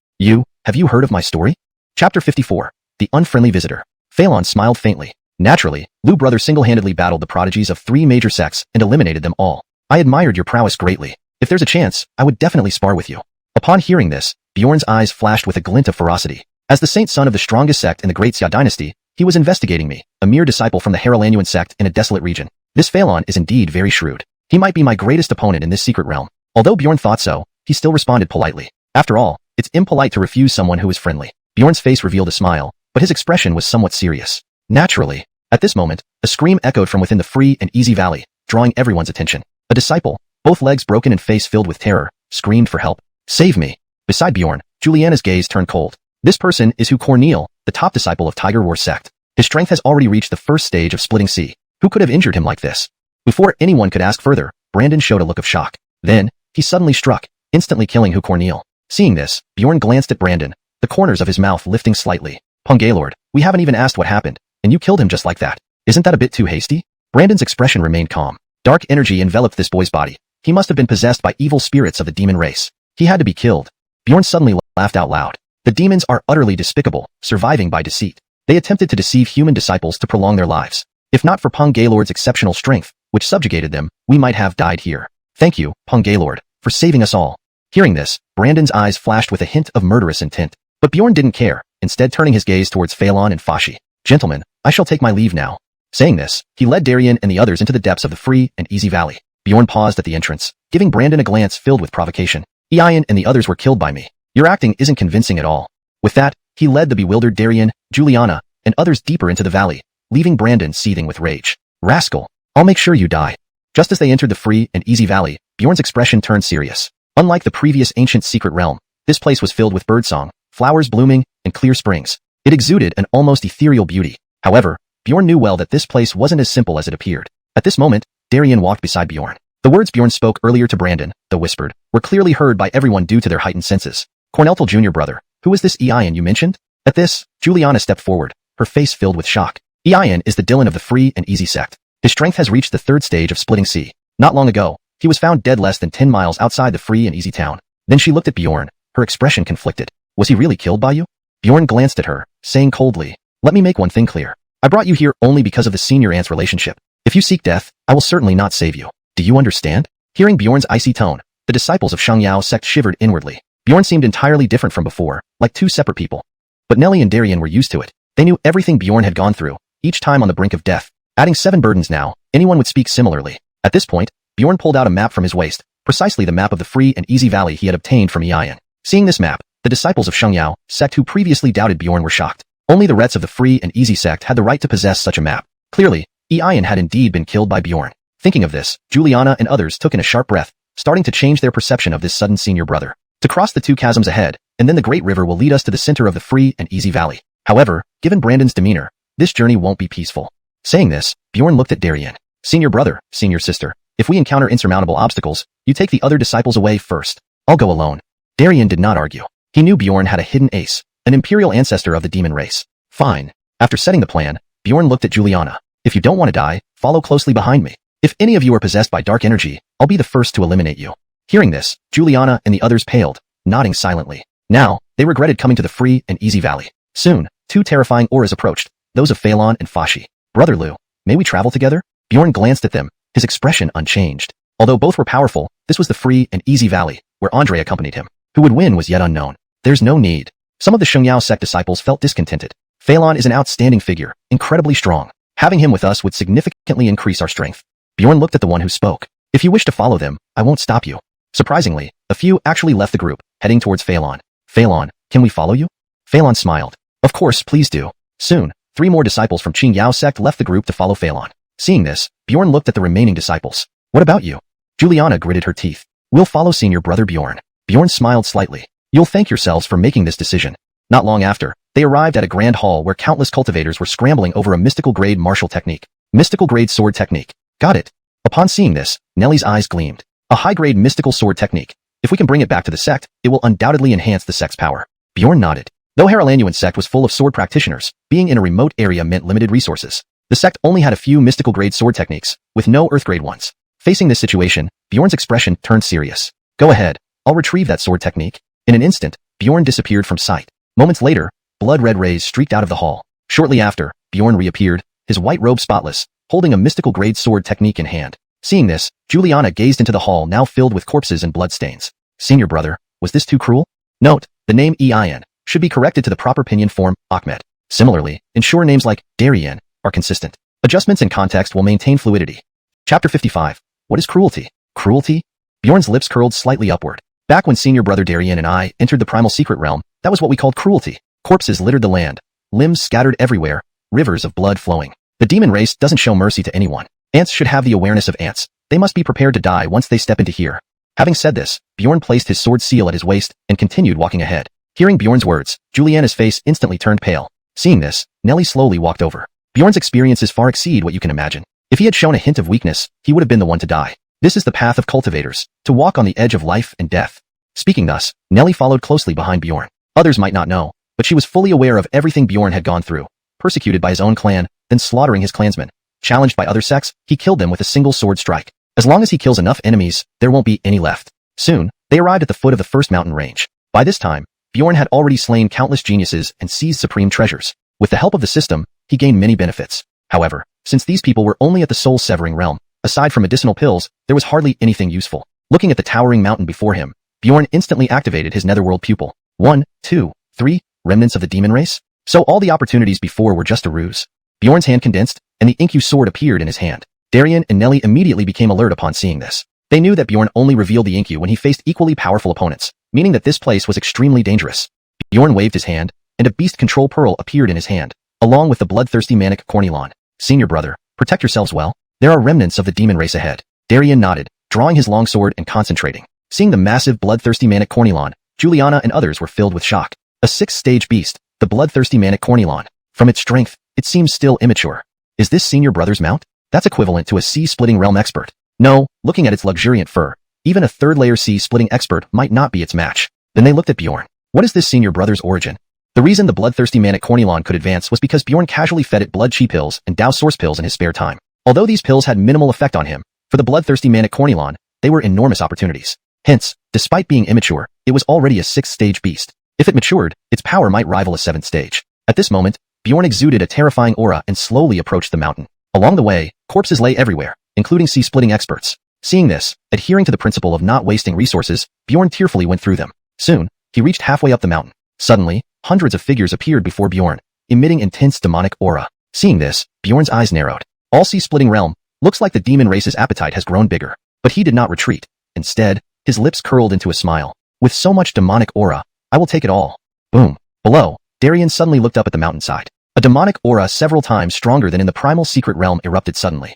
Have you heard of my story? Chapter 54. The Unfriendly Visitor. Phelan smiled faintly. Naturally, Lu brother single-handedly battled the prodigies of 3 major sects and eliminated them all. I admired your prowess greatly. If there's a chance, I would definitely spar with you. Upon hearing this, Bjorn's eyes flashed with a glint of ferocity. As the saint son of the strongest sect in the Great Xia dynasty, he was investigating me, a mere disciple from the Haralanuan sect in a desolate region. This Phelan is indeed very shrewd. He might be my greatest opponent in this secret realm. Although Bjorn thought so, he still responded politely. After all, it's impolite to refuse someone who is friendly. Bjorn's face revealed a smile, but his expression was somewhat serious. Naturally. At this moment, a scream echoed from within the free and easy valley, drawing everyone's attention. A disciple, both legs broken and face filled with terror, screamed for help. Save me. Beside Bjorn, Juliana's gaze turned cold. This person is Hu Corneal, the top disciple of Tiger War sect. His strength has already reached the first stage of splitting sea. Who could have injured him like this? Before anyone could ask further, Brandon showed a look of shock. Then, he suddenly struck, instantly killing Hu Corneal. Seeing this, Bjorn glanced at Brandon, the corners of his mouth lifting slightly. Gaylord, we haven't even asked what happened, and you killed him just like that. Isn't that a bit too hasty? Brandon's expression remained calm. Dark energy enveloped this boy's body. He must have been possessed by evil spirits of the demon race. He had to be killed. Bjorn suddenly laughed out loud. The demons are utterly despicable, surviving by deceit. They attempted to deceive human disciples to prolong their lives. If not for Gaylord's exceptional strength, which subjugated them, we might have died here. Thank you, Gaylord, for saving us all. Hearing this, Brandon's eyes flashed with a hint of murderous intent. But Bjorn didn't care, instead turning his gaze towards Phelan and Fashi. Gentlemen, I shall take my leave now. Saying this, he led Darien and the others into the depths of the free and easy valley. Bjorn paused at the entrance, giving Brandon a glance filled with provocation. Ian and the others were killed by me. Your acting isn't convincing at all. With that, he led the bewildered Darien, Juliana, and others deeper into the valley, leaving Brandon seething with rage. Rascal! I'll make sure you die. Just as they entered the free and easy valley, Bjorn's expression turned serious. Unlike the previous ancient secret realm, this place was filled with birdsong, flowers blooming, and clear springs. It exuded an almost ethereal beauty. However, Bjorn knew well that this place wasn't as simple as it appeared. At this moment, Darien walked beside Bjorn. The words Bjorn spoke earlier to Brandon, though whispered, were clearly heard by everyone due to their heightened senses. Corneltal Jr. brother, who is this Ian you mentioned? At this, Juliana stepped forward, her face filled with shock. Ian is the Dylan of the free and easy sect. His strength has reached the third stage of splitting sea. Not long ago, he was found dead less than 10 miles outside the free and easy town. Then she looked at Bjorn, her expression conflicted. Was he really killed by you? Bjorn glanced at her, saying coldly, let me make one thing clear. I brought you here only because of the senior aunt's relationship. If you seek death, I will certainly not save you. Do you understand? Hearing Bjorn's icy tone, the disciples of xuanhuan sect shivered inwardly. Bjorn seemed entirely different from before, like two separate people. But Nelly and Darien were used to it. They knew everything Bjorn had gone through, each time on the brink of death. Adding 7 burdens now, anyone would speak similarly. At this point, Bjorn pulled out a map from his waist, precisely the map of the free and easy valley he had obtained from Ian. Seeing this map, the disciples of xuanhuan sect who previously doubted Bjorn were shocked. Only the Rets of the free and easy sect had the right to possess such a map. Clearly, Ian had indeed been killed by Bjorn. Thinking of this, Juliana and others took in a sharp breath, starting to change their perception of this sudden senior brother. To cross the 2 chasms ahead, and then the great river will lead us to the center of the free and easy valley. However, given Brandon's demeanor, this journey won't be peaceful. Saying this, Bjorn looked at Darien. Senior brother, senior sister, if we encounter insurmountable obstacles, you take the other disciples away first. I'll go alone. Darien did not argue. He knew Bjorn had a hidden ace, an imperial ancestor of the demon race. Fine. After setting the plan, Bjorn looked at Juliana. If you don't want to die, follow closely behind me. If any of you are possessed by dark energy, I'll be the first to eliminate you. Hearing this, Juliana and the others paled, nodding silently. Now, they regretted coming to the free and easy valley. Soon, 2 terrifying auras approached, those of Phelan and Fashi. Brother Lu, may we travel together? Bjorn glanced at them, his expression unchanged. Although both were powerful, this was the free and easy valley, where Andre accompanied him. Who would win was yet unknown. There's no need. Some of the xuanhuan sect disciples felt discontented. Phelan is an outstanding figure, incredibly strong. Having him with us would significantly increase our strength. Bjorn looked at the one who spoke. If you wish to follow them, I won't stop you. Surprisingly, a few actually left the group, heading towards Phelan. Phelan, can we follow you? Phelan smiled. Of course, please do. Soon, 3 more disciples from xuanhuan sect left the group to follow Phelan. Seeing this, Bjorn looked at the remaining disciples. What about you? Juliana gritted her teeth. We'll follow senior brother Bjorn. Bjorn smiled slightly. You'll thank yourselves for making this decision. Not long after, they arrived at a grand hall where countless cultivators were scrambling over a mystical grade martial technique. Mystical grade sword technique. Got it. Upon seeing this, Nelly's eyes gleamed. A high-grade mystical sword technique. If we can bring it back to the sect, it will undoubtedly enhance the sect's power. Bjorn nodded. Though Haralanuan sect was full of sword practitioners, being in a remote area meant limited resources. The sect only had a few mystical grade sword techniques, with no earth grade ones. Facing this situation, Bjorn's expression turned serious. Go ahead, I'll retrieve that sword technique. In an instant, Bjorn disappeared from sight. Moments later, blood-red rays streaked out of the hall. Shortly after, Bjorn reappeared, his white robe spotless, holding a mystical grade sword technique in hand. Seeing this, Juliana gazed into the hall now filled with corpses and bloodstains. Senior brother, was this too cruel? Note, the name Ian should be corrected to the proper pinyin form, Ahmed. Similarly, ensure names like Darien are consistent. Adjustments in context will maintain fluidity. Chapter 55. What is cruelty? Cruelty? Bjorn's lips curled slightly upward. Back when senior brother Darien and I entered the primal secret realm, that was what we called cruelty. Corpses littered the land, limbs scattered everywhere, rivers of blood flowing. The demon race doesn't show mercy to anyone. Ants should have the awareness of ants. They must be prepared to die once they step into here. Having said this, Bjorn placed his sword seal at his waist and continued walking ahead. Hearing Bjorn's words, Juliana's face instantly turned pale. Seeing this, Nelly slowly walked over. Bjorn's experiences far exceed what you can imagine. If he had shown a hint of weakness, he would have been the one to die. This is the path of cultivators, to walk on the edge of life and death. Speaking thus, Nelly followed closely behind Bjorn. Others might not know, but she was fully aware of everything Bjorn had gone through. Persecuted by his own clan, then slaughtering his clansmen. Challenged by other sects, he killed them with a single sword strike. As long as he kills enough enemies, there won't be any left. Soon, they arrived at the foot of the first mountain range. By this time, Bjorn had already slain countless geniuses and seized supreme treasures. With the help of the system, he gained many benefits. However, since these people were only at the soul-severing realm, aside from medicinal pills, there was hardly anything useful. Looking at the towering mountain before him, Bjorn instantly activated his netherworld pupil. 1, 2, 3, remnants of the demon race? So all the opportunities before were just a ruse. Bjorn's hand condensed, and the Inku sword appeared in his hand. Darien and Nelly immediately became alert upon seeing this. They knew that Bjorn only revealed the Inku when he faced equally powerful opponents, meaning that this place was extremely dangerous. Bjorn waved his hand, and a beast control pearl appeared in his hand, along with the bloodthirsty manic xuanhuan. Senior brother, protect yourselves well. There are remnants of the demon race ahead. Darien nodded, drawing his longsword and concentrating. Seeing the massive bloodthirsty manic xuanhuan, Juliana and others were filled with shock. A 6th-stage beast, the bloodthirsty manic xuanhuan. From its strength, it seems still immature. Is this senior brother's mount? That's equivalent to a sea-splitting realm expert. No, looking at its luxuriant fur, even a third-layer sea-splitting expert might not be its match. Then they looked at Bjorn. What is this senior brother's origin? The reason the bloodthirsty manic xuanhuan could advance was because Bjorn casually fed it blood chi pills and Dao source pills in his spare time. Although these pills had minimal effect on him, for the bloodthirsty manic xuanhuan, they were enormous opportunities. Hence, despite being immature, it was already a 6th-stage beast. If it matured, its power might rival a 7th stage. At this moment, Bjorn exuded a terrifying aura and slowly approached the mountain. Along the way, corpses lay everywhere, including sea-splitting experts. Seeing this, adhering to the principle of not wasting resources, Bjorn tearfully went through them. Soon, he reached halfway up the mountain. Suddenly, hundreds of figures appeared before Bjorn, emitting intense demonic aura. Seeing this, Bjorn's eyes narrowed. All sea-splitting realm, looks like the demon race's appetite has grown bigger. But he did not retreat. Instead, his lips curled into a smile. With so much demonic aura, I will take it all. Boom. Below, Darien suddenly looked up at the mountainside. A demonic aura several times stronger than in the primal secret realm erupted suddenly.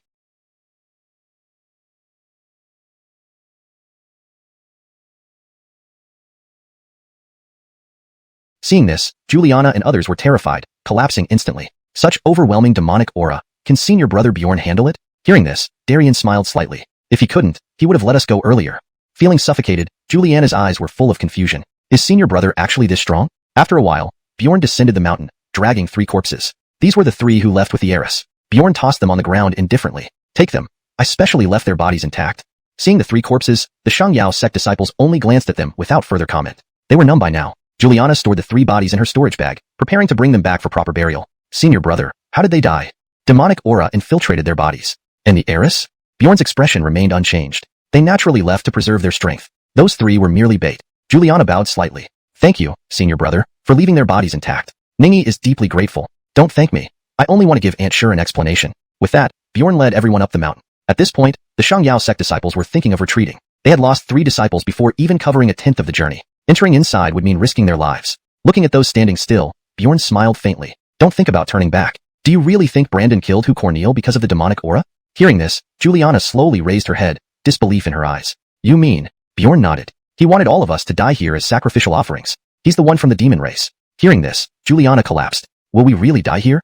Seeing this, Juliana and others were terrified, collapsing instantly. Such overwhelming demonic aura, can senior brother Bjorn handle it? Hearing this, Darien smiled slightly. If he couldn't, he would have let us go earlier. Feeling suffocated, Juliana's eyes were full of confusion. Is senior brother actually this strong? After a while, Bjorn descended the mountain, dragging 3 corpses. These were the 3 who left with the heiress. Bjorn tossed them on the ground indifferently. Take them. I specially left their bodies intact. Seeing the 3 corpses, the Xiangyao sect disciples only glanced at them without further comment. They were numb by now. Juliana stored the 3 bodies in her storage bag, preparing to bring them back for proper burial. Senior brother, how did they die? Demonic aura infiltrated their bodies. And the heiress? Bjorn's expression remained unchanged. They naturally left to preserve their strength. Those 3 were merely bait. Juliana bowed slightly. Thank you, senior brother, for leaving their bodies intact. Ningy is deeply grateful. Don't thank me. I only want to give Aunt Sure an explanation. With that, Bjorn led everyone up the mountain. At this point, the Xiangyao sect disciples were thinking of retreating. They had lost 3 disciples before even covering a tenth of the journey. Entering inside would mean risking their lives. Looking at those standing still, Bjorn smiled faintly. Don't think about turning back. Do you really think Brandon killed Corneille because of the demonic aura? Hearing this, Juliana slowly raised her head, disbelief in her eyes. You mean? Bjorn nodded. He wanted all of us to die here as sacrificial offerings. He's the one from the demon race. Hearing this, Juliana collapsed. Will we really die here?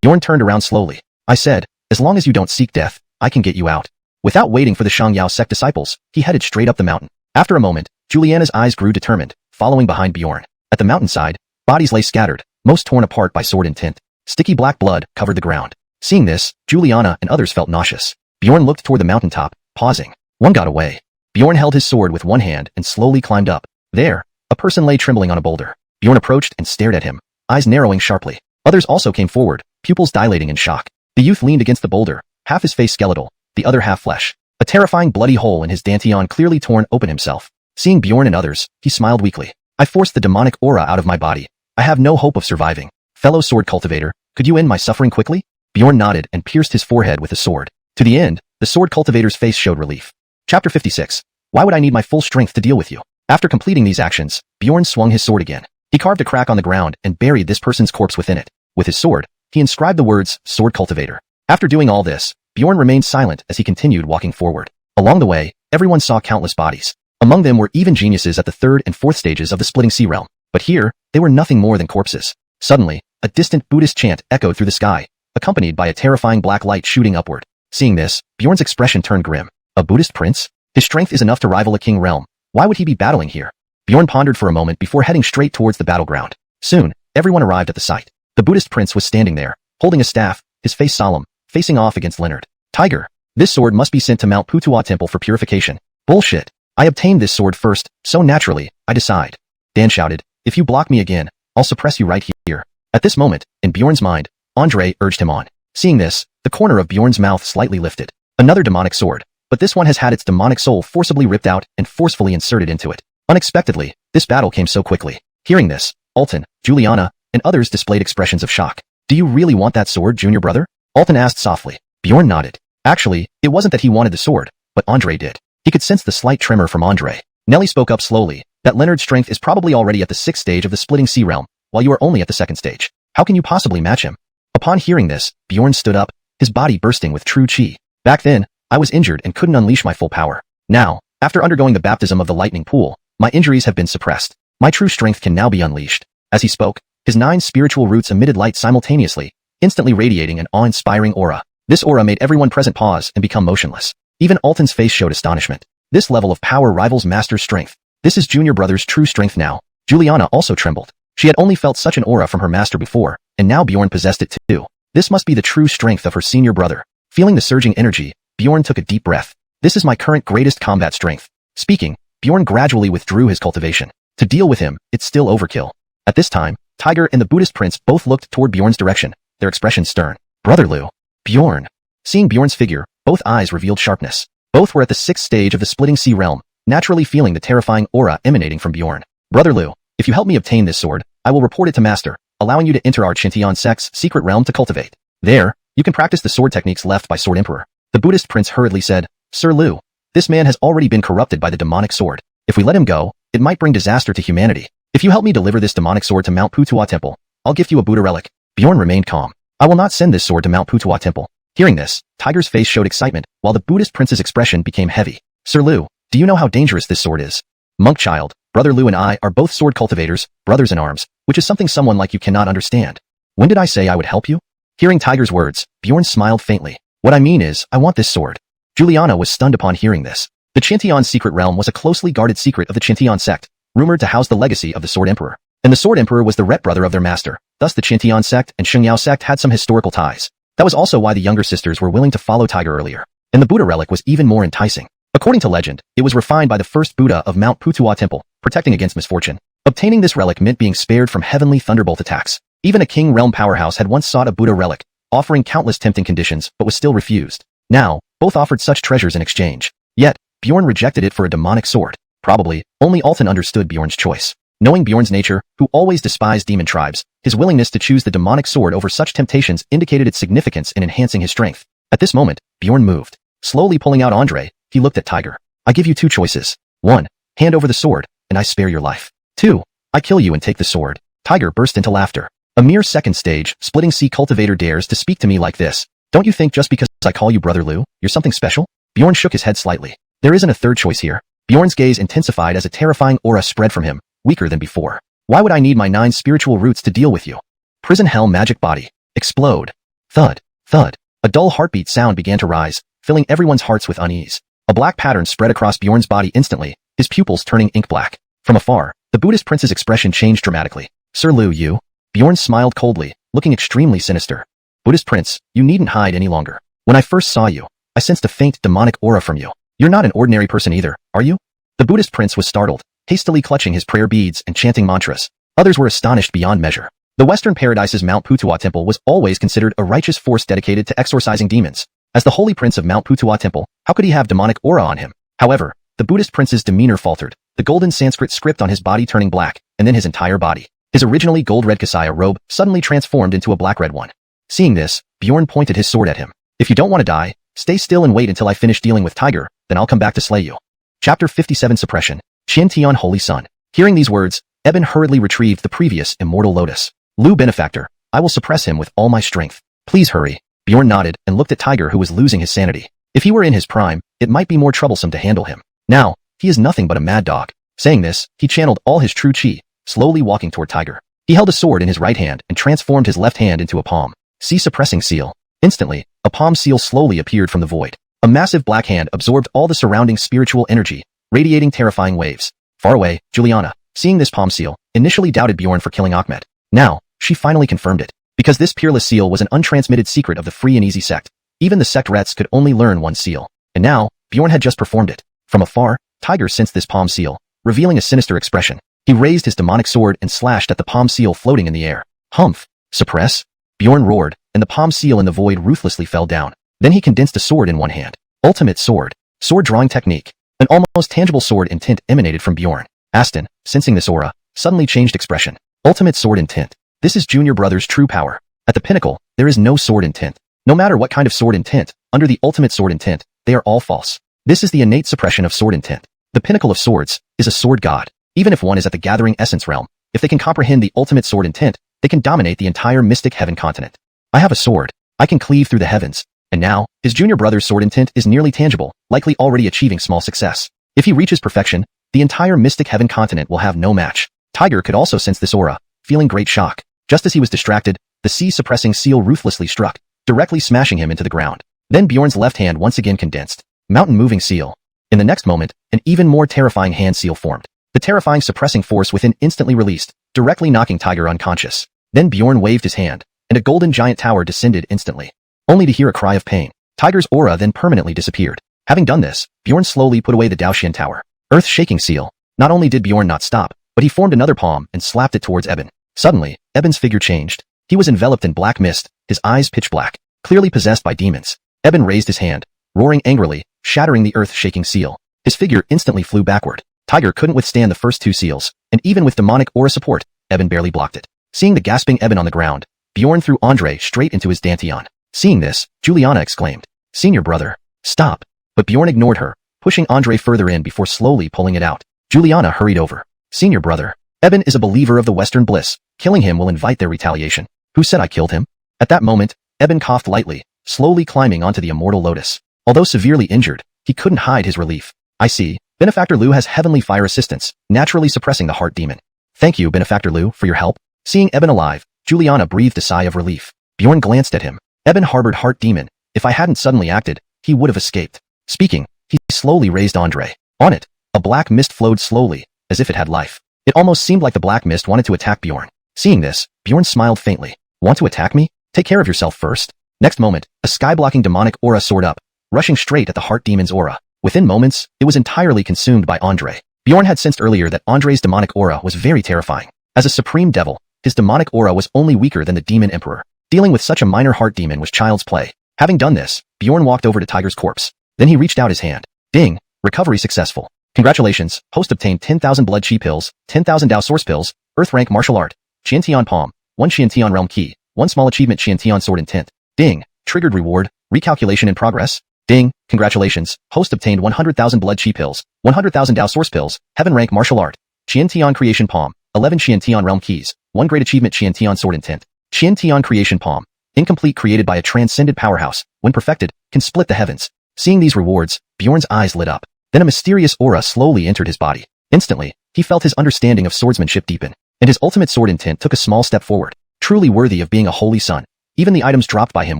Bjorn turned around slowly. I said, as long as you don't seek death, I can get you out. Without waiting for the Xiangyao sect disciples, he headed straight up the mountain. After a moment, Juliana's eyes grew determined, following behind Bjorn. At the mountainside, bodies lay scattered, most torn apart by sword and tint. Sticky black blood covered the ground. Seeing this, Juliana and others felt nauseous. Bjorn looked toward the mountaintop, pausing. One got away. Bjorn held his sword with one hand and slowly climbed up. There, a person lay trembling on a boulder. Bjorn approached and stared at him, eyes narrowing sharply. Others also came forward, pupils dilating in shock. The youth leaned against the boulder, half his face skeletal, the other half flesh. A terrifying bloody hole in his dantian clearly torn open himself. Seeing Bjorn and others, he smiled weakly. I forced the demonic aura out of my body. I have no hope of surviving. Fellow sword cultivator, could you end my suffering quickly? Bjorn nodded and pierced his forehead with the sword. To the end, the sword cultivator's face showed relief. Chapter 56. Why would I need my full strength to deal with you? After completing these actions, Bjorn swung his sword again. He carved a crack on the ground and buried this person's corpse within it. With his sword, he inscribed the words, Sword Cultivator. After doing all this, Bjorn remained silent as he continued walking forward. Along the way, everyone saw countless bodies. Among them were even geniuses at the 3rd and 4th stages of the Splitting Sea Realm. But here, they were nothing more than corpses. Suddenly, a distant Buddhist chant echoed through the sky, accompanied by a terrifying black light shooting upward. Seeing this, Bjorn's expression turned grim. A Buddhist prince? His strength is enough to rival a king realm. Why would he be battling here? Bjorn pondered for a moment before heading straight towards the battleground. Soon, everyone arrived at the site. The Buddhist prince was standing there, holding a staff, his face solemn, facing off against Leonard. Tiger. This sword must be sent to Mount Putua Temple for purification. Bullshit. I obtained this sword first, so naturally, I decide. Dan shouted, if you block me again, I'll suppress you right here. At this moment, in Bjorn's mind, Andre urged him on. Seeing this, the corner of Bjorn's mouth slightly lifted. Another demonic sword, but this one has had its demonic soul forcibly ripped out and forcefully inserted into it. Unexpectedly, this battle came so quickly. Hearing this, Alton, Juliana, and others displayed expressions of shock. Do you really want that sword, junior brother? Alton asked softly. Bjorn nodded. Actually, it wasn't that he wanted the sword, but Andre did. He could sense the slight tremor from Andre. Nellie spoke up slowly, that Leonard's strength is probably already at the 6th stage of the Splitting Sea Realm. while you are only at the second stage. How can you possibly match him? Upon hearing this, Bjorn stood up, his body bursting with true chi. Back then, I was injured and couldn't unleash my full power. Now, after undergoing the baptism of the lightning pool, my injuries have been suppressed. My true strength can now be unleashed. As he spoke, his 9 spiritual roots emitted light simultaneously, instantly radiating an awe-inspiring aura. This aura made everyone present pause and become motionless. Even Alton's face showed astonishment. This level of power rivals Master's strength. This is Junior Brother's true strength now. Juliana also trembled. She had only felt such an aura from her master before, and now Bjorn possessed it too. This must be the true strength of her senior brother. Feeling the surging energy, Bjorn took a deep breath. This is my current greatest combat strength. Speaking, Bjorn gradually withdrew his cultivation. To deal with him, it's still overkill. At this time, Tiger and the Buddhist prince both looked toward Bjorn's direction, their expressions stern. Brother Lu. Bjorn. Seeing Bjorn's figure, both eyes revealed sharpness. Both were at the 6th stage of the Splitting Sea realm, naturally feeling the terrifying aura emanating from Bjorn. Brother Lu, if you help me obtain this sword, I will report it to Master, allowing you to enter our Xintian sect's secret realm to cultivate. There, you can practice the sword techniques left by Sword Emperor. The Buddhist prince hurriedly said, Sir Lu, this man has already been corrupted by the demonic sword. If we let him go, it might bring disaster to humanity. If you help me deliver this demonic sword to Mount Putua Temple, I'll gift you a Buddha relic. Bjorn remained calm. I will not send this sword to Mount Putua Temple. Hearing this, Tiger's face showed excitement, while the Buddhist prince's expression became heavy. Sir Lu, do you know how dangerous this sword is? Monk child, Brother Lu and I are both sword cultivators, brothers in arms, which is something someone like you cannot understand. When did I say I would help you? Hearing Tiger's words, Bjorn smiled faintly. What I mean is, I want this sword. Juliana was stunned upon hearing this. The Xintian secret realm was a closely guarded secret of the Xintian sect, rumored to house the legacy of the Sword Emperor. And the Sword Emperor was the ret brother of their master, thus the Xintian sect and Xingyao sect had some historical ties. That was also why the younger sisters were willing to follow Tiger earlier. And the Buddha relic was even more enticing. According to legend, it was refined by the first Buddha of Mount Putua Temple, protecting against misfortune. Obtaining this relic meant being spared from heavenly thunderbolt attacks. Even a king realm powerhouse had once sought a Buddha relic, offering countless tempting conditions but was still refused. Now, both offered such treasures in exchange. Yet, Bjorn rejected it for a demonic sword. Probably, only Alton understood Bjorn's choice. Knowing Bjorn's nature, who always despised demon tribes, his willingness to choose the demonic sword over such temptations indicated its significance in enhancing his strength. At this moment, Bjorn moved. Slowly pulling out Andre, he looked at Tiger. I give you 2 choices. 1. Hand over the sword, and I spare your life. 2. I kill you and take the sword. Tiger burst into laughter. A mere 2nd stage, Splitting Sea cultivator dares to speak to me like this. Don't you think just because I call you Brother Lu, you're something special? Bjorn shook his head slightly. There isn't a 3rd choice here. Bjorn's gaze intensified as a terrifying aura spread from him, weaker than before. Why would I need my 9 spiritual roots to deal with you? Prison hell magic body. Explode. Thud. Thud. A dull heartbeat sound began to rise, filling everyone's hearts with unease. A black pattern spread across Bjorn's body instantly, his pupils turning ink black. From afar, the Buddhist prince's expression changed dramatically. Sir Lu, you? Bjorn smiled coldly, looking extremely sinister. Buddhist prince, you needn't hide any longer. When I first saw you, I sensed a faint demonic aura from you. You're not an ordinary person either, are you? The Buddhist prince was startled, hastily clutching his prayer beads and chanting mantras. Others were astonished beyond measure. The Western Paradise's Mount Putua Temple was always considered a righteous force dedicated to exorcising demons. As the holy prince of Mount Putua Temple, how could he have demonic aura on him? However, the Buddhist prince's demeanor faltered, the golden Sanskrit script on his body turning black, and then his entire body. His originally gold-red Kasaya robe suddenly transformed into a black-red one. Seeing this, Bjorn pointed his sword at him. If you don't want to die, stay still and wait until I finish dealing with Tiger, then I'll come back to slay you. Chapter 57 Suppression. Xintian Holy Sun. Hearing these words, Eben hurriedly retrieved the previous Immortal Lotus. Lu Benefactor, I will suppress him with all my strength. Please hurry. Bjorn nodded and looked at Tiger, who was losing his sanity. If he were in his prime, it might be more troublesome to handle him. Now, he is nothing but a mad dog. Saying this, he channeled all his true chi, slowly walking toward Tiger. He held a sword in his right hand and transformed his left hand into a palm. See suppressing seal. Instantly, a palm seal slowly appeared from the void. A massive black hand absorbed all the surrounding spiritual energy, radiating terrifying waves. Far away, Juliana, seeing this palm seal, initially doubted Bjorn for killing Ahmed. Now, she finally confirmed it. Because this peerless seal was an untransmitted secret of the Free and Easy sect. Even the sect rets could only learn one seal. And now, Bjorn had just performed it. From afar, Tiger sensed this palm seal, revealing a sinister expression. He raised his demonic sword and slashed at the palm seal floating in the air. Humph! Suppress? Bjorn roared, and the palm seal in the void ruthlessly fell down. Then he condensed a sword in one hand. Ultimate sword. Sword drawing technique. An almost tangible sword intent emanated from Bjorn. Aston, sensing this aura, suddenly changed expression. Ultimate sword intent. This is Junior Brother's true power. At the pinnacle, there is no sword intent. No matter what kind of sword intent, under the ultimate sword intent, they are all false. This is the innate suppression of sword intent. The pinnacle of swords is a sword god. Even if one is at the gathering essence realm, If they can comprehend the ultimate sword intent, they can dominate the entire mystic heaven continent. I have a sword. I can cleave through the heavens. And now, his junior brother's sword intent is nearly tangible, likely already achieving small success. If he reaches perfection, the entire mystic heaven continent will have no match. Tiger could also sense this aura, feeling great shock. Just as he was distracted, the sea-suppressing seal ruthlessly struck, directly smashing him into the ground. Then Bjorn's left hand once again condensed. Mountain-moving seal. In the next moment, an even more terrifying hand seal formed. The terrifying suppressing force within instantly released, directly knocking Tiger unconscious. Then Bjorn waved his hand, and a golden giant tower descended instantly. Only to hear a cry of pain. Tiger's aura then permanently disappeared. Having done this, Bjorn slowly put away the Daoxian tower. Earth-shaking seal. Not only did Bjorn not stop, but he formed another palm and slapped it towards Eben. Suddenly, Eben's figure changed. He was enveloped in black mist, his eyes pitch black, clearly possessed by demons. Eben raised his hand, roaring angrily, shattering the earth-shaking seal. His figure instantly flew backward. Tiger couldn't withstand the first two seals, and even with demonic aura support, Eben barely blocked it. Seeing the gasping Eben on the ground, Bjorn threw Andre straight into his Danteon. Seeing this, Juliana exclaimed, "Senior brother, stop." But Bjorn ignored her, pushing Andre further in before slowly pulling it out. Juliana hurried over. "Senior brother, Eben is a believer of the Western bliss. Killing him will invite their retaliation." "Who said I killed him?" At that moment, Eben coughed lightly, slowly climbing onto the immortal lotus. Although severely injured, he couldn't hide his relief. "I see. Benefactor Lu has heavenly fire assistance, naturally suppressing the heart demon. Thank you, Benefactor Lu, for your help." Seeing Eben alive, Juliana breathed a sigh of relief. Bjorn glanced at him. Eben harbored heart demon. If I hadn't suddenly acted, he would have escaped. Speaking, he slowly raised Andre. On it, a black mist flowed slowly, as if it had life. It almost seemed like the black mist wanted to attack Bjorn. Seeing this, Bjorn smiled faintly. "Want to attack me? Take care of yourself first." Next moment, a sky-blocking demonic aura soared up, rushing straight at the heart demon's aura. Within moments, it was entirely consumed by Andre. Bjorn had sensed earlier that Andre's demonic aura was very terrifying. As a supreme devil, his demonic aura was only weaker than the demon emperor. Dealing with such a minor heart demon was child's play. Having done this, Bjorn walked over to Tiger's corpse. Then he reached out his hand. Ding! Recovery successful. Congratulations, host obtained 10,000 blood chi pills, 10,000 Dao source pills, earth rank martial art, Qiantian palm, 1 Qiantian realm key, 1 small achievement Qiantian sword intent. Ding! Triggered reward, recalculation in progress. Ding! Congratulations, host obtained 100,000 blood chi pills, 100,000 Dao source pills, heaven rank martial art, Qiantian creation palm, 11 Qiantian realm keys, 1 great achievement Qiantian sword intent. Qiantian creation palm, incomplete, created by a transcended powerhouse, when perfected, can split the heavens. Seeing these rewards, Bjorn's eyes lit up. Then a mysterious aura slowly entered his body. Instantly, he felt his understanding of swordsmanship deepen, and his ultimate sword intent took a small step forward. Truly worthy of being a holy son. Even the items dropped by him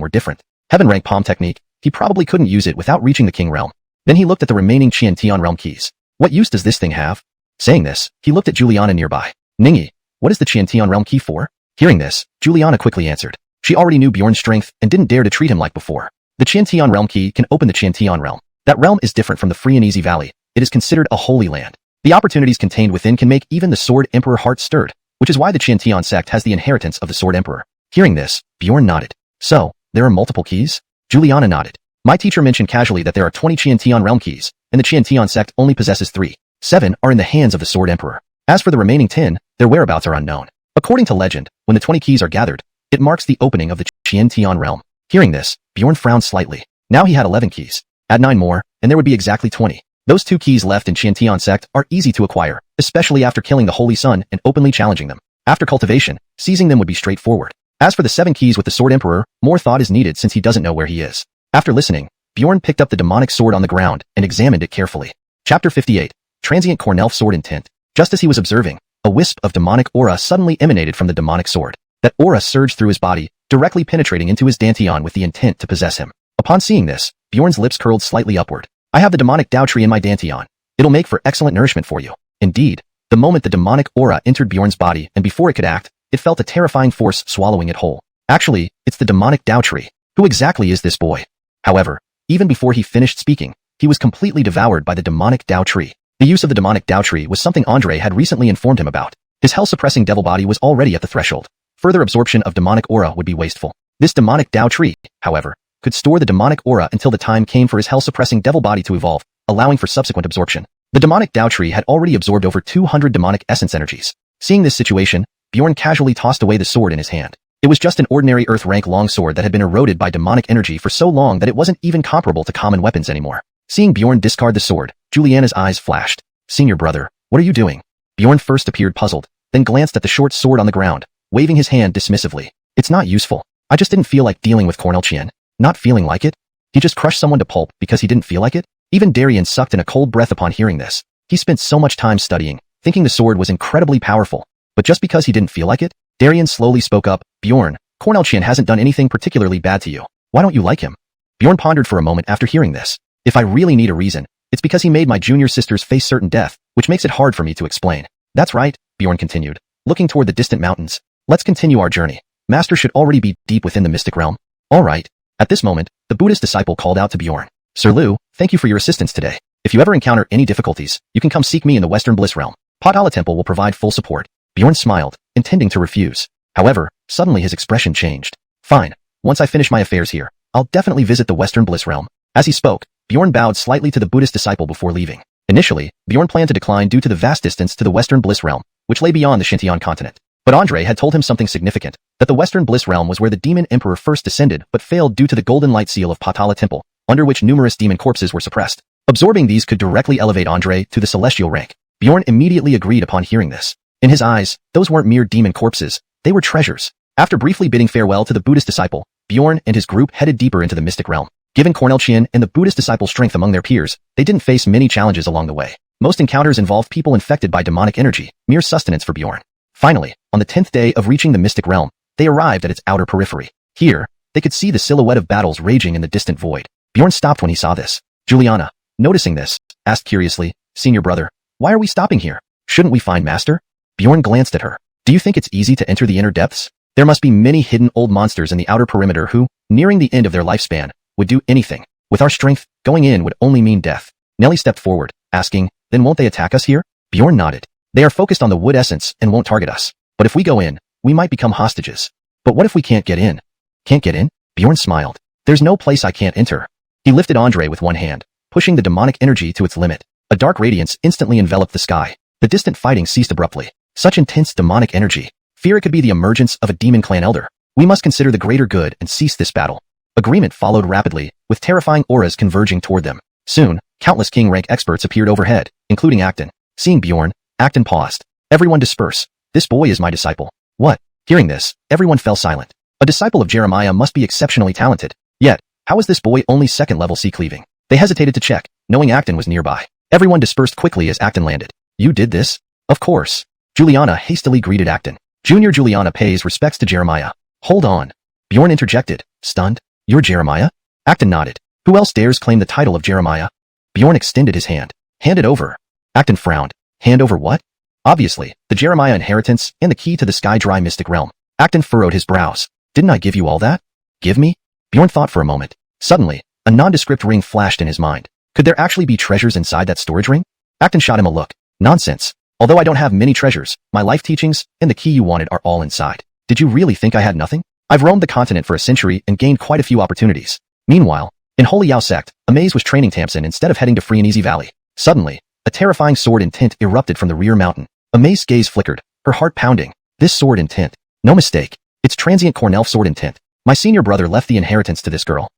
were different. Heaven rank palm technique, he probably couldn't use it without reaching the king realm. Then he looked at the remaining Qiantian realm keys. What use does this thing have? Saying this, he looked at Juliana nearby. "Ningy, what is the Qiantian realm key for?" Hearing this, Juliana quickly answered. She already knew Bjorn's strength and didn't dare to treat him like before. The Qiantian realm key can open the Qiantian realm. That realm is different from the free and easy valley. It is considered a holy land. The opportunities contained within can make even the Sword Emperor heart stirred, which is why the Qiantian sect has the inheritance of the Sword Emperor. Hearing this, Bjorn nodded. "So, there are multiple keys?" Juliana nodded. "My teacher mentioned casually that there are 20 Qiantian realm keys, and the Qiantian sect only possesses 3. 7 are in the hands of the Sword Emperor. As for the remaining 10, their whereabouts are unknown. According to legend, when the 20 keys are gathered, it marks the opening of the Qiantian realm." Hearing this, Bjorn frowned slightly. Now he had 11 keys. Add 9 more, and there would be exactly 20. Those 2 keys left in Qiantian sect are easy to acquire, especially after killing the Holy Sun and openly challenging them. After cultivation, seizing them would be straightforward. As for the 7 keys with the Sword Emperor, more thought is needed since he doesn't know where he is. After listening, Bjorn picked up the demonic sword on the ground and examined it carefully. Chapter 58. Transient Cornelf Sword Intent. Just as he was observing, a wisp of demonic aura suddenly emanated from the demonic sword. That aura surged through his body, directly penetrating into his Danteon with the intent to possess him. Upon seeing this, Bjorn's lips curled slightly upward. "I have the demonic Dao tree in my Danteon. It'll make for excellent nourishment for you." Indeed, the moment the demonic aura entered Bjorn's body and before it could act, it felt a terrifying force swallowing it whole. Actually, it's the demonic Dao tree. Who exactly is this boy? However, even before he finished speaking, he was completely devoured by the demonic Dao tree. The use of the demonic Dao tree was something Andre had recently informed him about. His hell-suppressing devil body was already at the threshold. Further absorption of demonic aura would be wasteful. This demonic Dao tree, however, could store the demonic aura until the time came for his hell-suppressing devil body to evolve, allowing for subsequent absorption. The demonic Dao tree had already absorbed over 200 demonic essence energies. Seeing this situation, Bjorn casually tossed away the sword in his hand. It was just an ordinary earth rank long sword that had been eroded by demonic energy for so long that it wasn't even comparable to common weapons anymore. Seeing Bjorn discard the sword, Juliana's eyes flashed. "Senior brother, what are you doing?" Bjorn first appeared puzzled, then glanced at the short sword on the ground, waving his hand dismissively. It's not useful. I just didn't feel like dealing with Xuanhuan. Not feeling like it? He just crushed someone to pulp because he didn't feel like it? Even Darian sucked in a cold breath upon hearing this. He spent so much time studying, thinking the sword was incredibly powerful. But just because he didn't feel like it? Darian slowly spoke up. Bjorn, Xuanhuan hasn't done anything particularly bad to you. Why don't you like him? Bjorn pondered for a moment after hearing this. If I really need a reason, it's because he made my junior sisters face certain death, which makes it hard for me to explain. That's right, Bjorn continued, looking toward the distant mountains. Let's continue our journey. Master should already be deep within the mystic realm. All right. At this moment, the Buddhist disciple called out to Bjorn. Sir Lu, thank you for your assistance today. If you ever encounter any difficulties, you can come seek me in the Western Bliss realm. Potala Temple will provide full support. Bjorn smiled, intending to refuse. However, suddenly his expression changed. Fine. Once I finish my affairs here, I'll definitely visit the Western Bliss realm. As he spoke, Bjorn bowed slightly to the Buddhist disciple before leaving. Initially, Bjorn planned to decline due to the vast distance to the Western Bliss realm, which lay beyond the Xintian continent. But Andre had told him something significant, that the Western Bliss realm was where the Demon Emperor first descended but failed due to the golden light seal of Potala Temple, under which numerous demon corpses were suppressed. Absorbing these could directly elevate Andre to the celestial rank. Bjorn immediately agreed upon hearing this. In his eyes, those weren't mere demon corpses, they were treasures. After briefly bidding farewell to the Buddhist disciple, Bjorn and his group headed deeper into the mystic realm. Given Xuanhuan and the Buddhist disciple's strength among their peers, they didn't face many challenges along the way. Most encounters involved people infected by demonic energy, mere sustenance for Bjorn. Finally, on the 10th day of reaching the mystic realm, they arrived at its outer periphery. Here, they could see the silhouette of battles raging in the distant void. Bjorn stopped when he saw this. Juliana, noticing this, asked curiously, Senior brother, why are we stopping here? Shouldn't we find Master? Bjorn glanced at her. Do you think it's easy to enter the inner depths? There must be many hidden old monsters in the outer perimeter who, nearing the end of their lifespan, would do anything. With our strength, going in would only mean death. Nellie stepped forward, asking, then won't they attack us here? Bjorn nodded. They are focused on the wood essence and won't target us. But if we go in, we might become hostages. But what if we can't get in? Can't get in? Bjorn smiled. There's no place I can't enter. He lifted Andre with one hand, pushing the demonic energy to its limit. A dark radiance instantly enveloped the sky. The distant fighting ceased abruptly. Such intense demonic energy. Fear it could be the emergence of a demon clan elder. We must consider the greater good and cease this battle. Agreement followed rapidly, with terrifying auras converging toward them. Soon, countless king rank experts appeared overhead, including Acton. Seeing Bjorn, Acton paused. Everyone disperse. This boy is my disciple. What? Hearing this, everyone fell silent. A disciple of Jeremiah must be exceptionally talented. Yet, how is this boy only second-level sea cleaving? They hesitated to check, knowing Acton was nearby. Everyone dispersed quickly as Acton landed. You did this? Of course. Juliana hastily greeted Acton. Junior Juliana pays respects to Jeremiah. Hold on. Bjorn interjected, stunned. You're Jeremiah? Acton nodded. Who else dares claim the title of Jeremiah? Bjorn extended his hand. Hand it over. Acton frowned. Hand over what? Obviously, the Jeremiah inheritance and the key to the sky-dry mystic realm. Acton furrowed his brows. Didn't I give you all that? Give me? Bjorn thought for a moment. Suddenly, a nondescript ring flashed in his mind. Could there actually be treasures inside that storage ring? Acton shot him a look. Nonsense. Although I don't have many treasures, my life teachings and the key you wanted are all inside. Did you really think I had nothing? I've roamed the continent for a century and gained quite a few opportunities. Meanwhile, in Holy Yao sect, Amaze was training Tamsin instead of heading to Free and Easy Valley. Suddenly, a terrifying sword intent erupted from the rear mountain. Amaze's gaze flickered, her heart pounding. This sword intent. No mistake. It's transient Cornelf sword intent. My senior brother left the inheritance to this girl.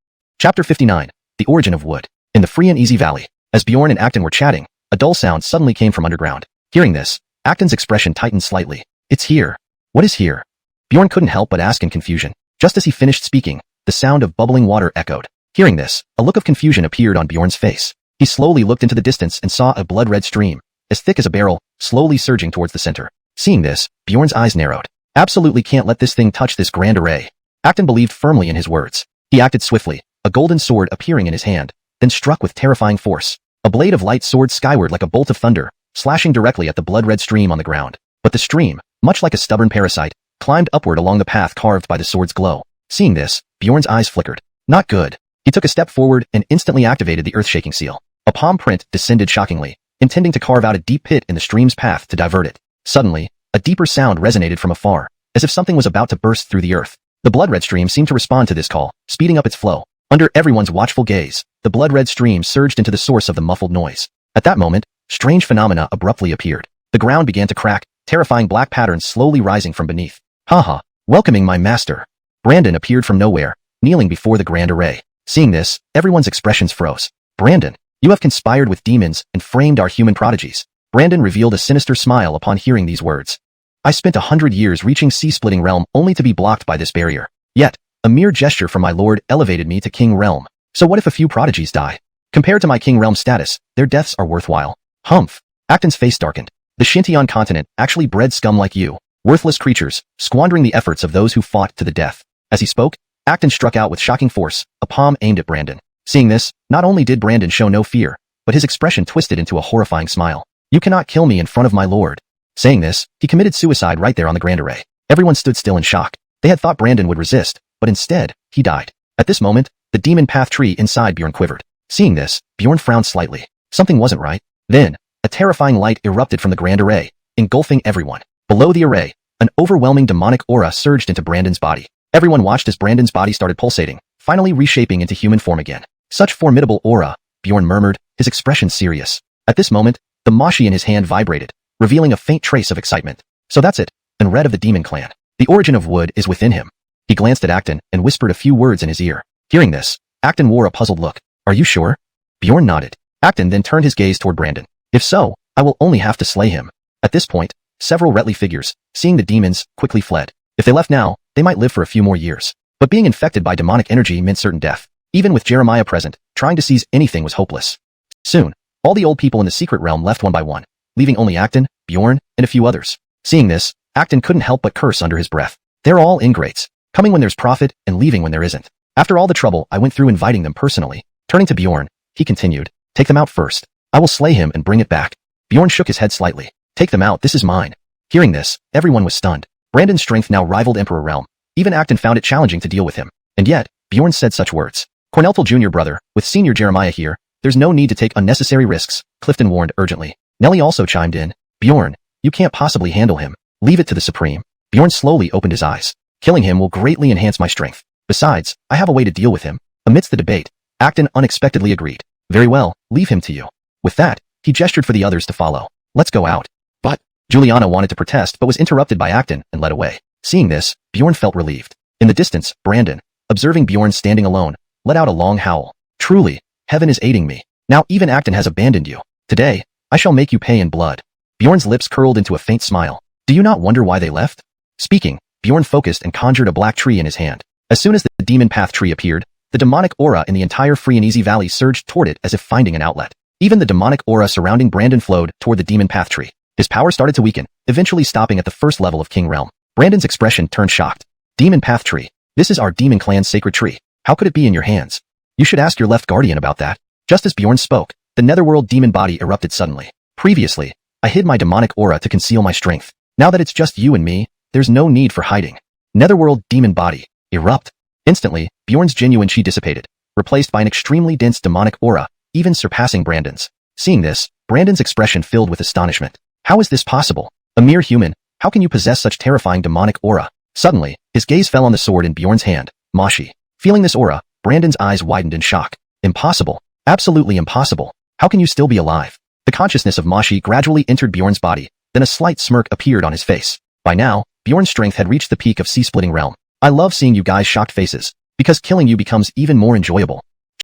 Chapter 59. The Origin of Wood. In the Free and Easy Valley, as Bjorn and Acton were chatting, a dull sound suddenly came from underground. Hearing this, Acton's expression tightened slightly. It's here. What is here? Bjorn couldn't help but ask in confusion. Just as he finished speaking, the sound of bubbling water echoed. Hearing this, a look of confusion appeared on Bjorn's face. He slowly looked into the distance and saw a blood-red stream, as thick as a barrel, slowly surging towards the center. Seeing this, Bjorn's eyes narrowed. Absolutely can't let this thing touch this grand array. Acton believed firmly in his words. He acted swiftly, a golden sword appearing in his hand, then struck with terrifying force. A blade of light soared skyward like a bolt of thunder, slashing directly at the blood-red stream on the ground. But the stream, much like a stubborn parasite, climbed upward along the path carved by the sword's glow. Seeing this, Bjorn's eyes flickered. Not good. He took a step forward and instantly activated the earth-shaking seal. A palm print descended shockingly, intending to carve out a deep pit in the stream's path to divert it. Suddenly, a deeper sound resonated from afar, as if something was about to burst through the earth. The blood-red stream seemed to respond to this call, speeding up its flow. Under everyone's watchful gaze, the blood-red stream surged into the source of the muffled noise. At that moment, strange phenomena abruptly appeared. The ground began to crack, terrifying black patterns slowly rising from beneath. Haha, welcoming my master. Brandon appeared from nowhere, kneeling before the grand array. Seeing this, everyone's expressions froze. Brandon, you have conspired with demons and framed our human prodigies. Brandon revealed a sinister smile upon hearing these words. I spent 100 years reaching sea-splitting realm only to be blocked by this barrier. Yet, a mere gesture from my lord elevated me to king realm. So what if a few prodigies die? Compared to my king realm status, their deaths are worthwhile. Humph. Acton's face darkened. The Xintian continent actually bred scum like you. Worthless creatures, squandering the efforts of those who fought to the death. As he spoke, Acton struck out with shocking force, a palm aimed at Brandon. Seeing this, not only did Brandon show no fear, but his expression twisted into a horrifying smile. You cannot kill me in front of my lord. Saying this, he committed suicide right there on the Grand Array. Everyone stood still in shock. They had thought Brandon would resist, but instead, he died. At this moment, the demon path tree inside Bjorn quivered. Seeing this, Bjorn frowned slightly. Something wasn't right. Then, a terrifying light erupted from the Grand Array, engulfing everyone. Below the array, an overwhelming demonic aura surged into Brandon's body. Everyone watched as Brandon's body started pulsating, finally reshaping into human form again. Such formidable aura, Bjorn murmured, his expression serious. At this moment, the mashi in his hand vibrated, revealing a faint trace of excitement. So that's it, and red of the demon clan. The origin of wood is within him. He glanced at Acton and whispered a few words in his ear. Hearing this, Acton wore a puzzled look. Are you sure? Bjorn nodded. Acton then turned his gaze toward Brandon. If so, I will only have to slay him. At this point, several Retly figures, seeing the demons, quickly fled. If they left now, they might live for a few more years. But being infected by demonic energy meant certain death. Even with Jeremiah present, trying to seize anything was hopeless. Soon, all the old people in the secret realm left one by one, leaving only Acton, Bjorn, and a few others. Seeing this, Acton couldn't help but curse under his breath. They're all ingrates, coming when there's profit and leaving when there isn't. After all the trouble I went through inviting them personally, turning to Bjorn, he continued, take them out first. I will slay him and bring it back. Bjorn shook his head slightly. Take them out, this is mine. Hearing this, everyone was stunned. Brandon's strength now rivaled Emperor Realm. Even Acton found it challenging to deal with him. And yet, Bjorn said such words. Corneltal Jr. brother, with senior Jeremiah here, there's no need to take unnecessary risks, Clifton warned urgently. Nellie also chimed in. Bjorn, you can't possibly handle him. Leave it to the Supreme. Bjorn slowly opened his eyes. Killing him will greatly enhance my strength. Besides, I have a way to deal with him. Amidst the debate, Acton unexpectedly agreed. Very well, leave him to you. With that, he gestured for the others to follow. Let's go out. But, Juliana wanted to protest but was interrupted by Acton and led away. Seeing this, Bjorn felt relieved. In the distance, Brandon, observing Bjorn standing alone, let out a long howl. Truly, heaven is aiding me. Now even Acton has abandoned you. Today, I shall make you pay in blood. Bjorn's lips curled into a faint smile. Do you not wonder why they left? Speaking, Bjorn focused and conjured a black tree in his hand. As soon as the demon path tree appeared, the demonic aura in the entire free and easy valley surged toward it as if finding an outlet. Even the demonic aura surrounding Brandon flowed toward the demon path tree. His power started to weaken, eventually stopping at the first level of King Realm. Brandon's expression turned shocked. Demon path tree. This is our demon clan's sacred tree. How could it be in your hands? You should ask your left guardian about that. Just as Bjorn spoke, the netherworld demon body erupted suddenly. Previously, I hid my demonic aura to conceal my strength. Now that it's just you and me, there's no need for hiding. Netherworld demon body. Erupt. Instantly, Bjorn's genuine chi dissipated, replaced by an extremely dense demonic aura, even surpassing Brandon's. Seeing this, Brandon's expression filled with astonishment. How is this possible? A mere human, how can you possess such terrifying demonic aura? Suddenly, his gaze fell on the sword in Bjorn's hand, Mashi. Feeling this aura, Brandon's eyes widened in shock. Impossible. Absolutely impossible. How can you still be alive? The consciousness of Mashi gradually entered Bjorn's body, then a slight smirk appeared on his face. By now, Bjorn's strength had reached the peak of sea-splitting realm. I love seeing you guys' shocked faces, because killing you becomes even more enjoyable.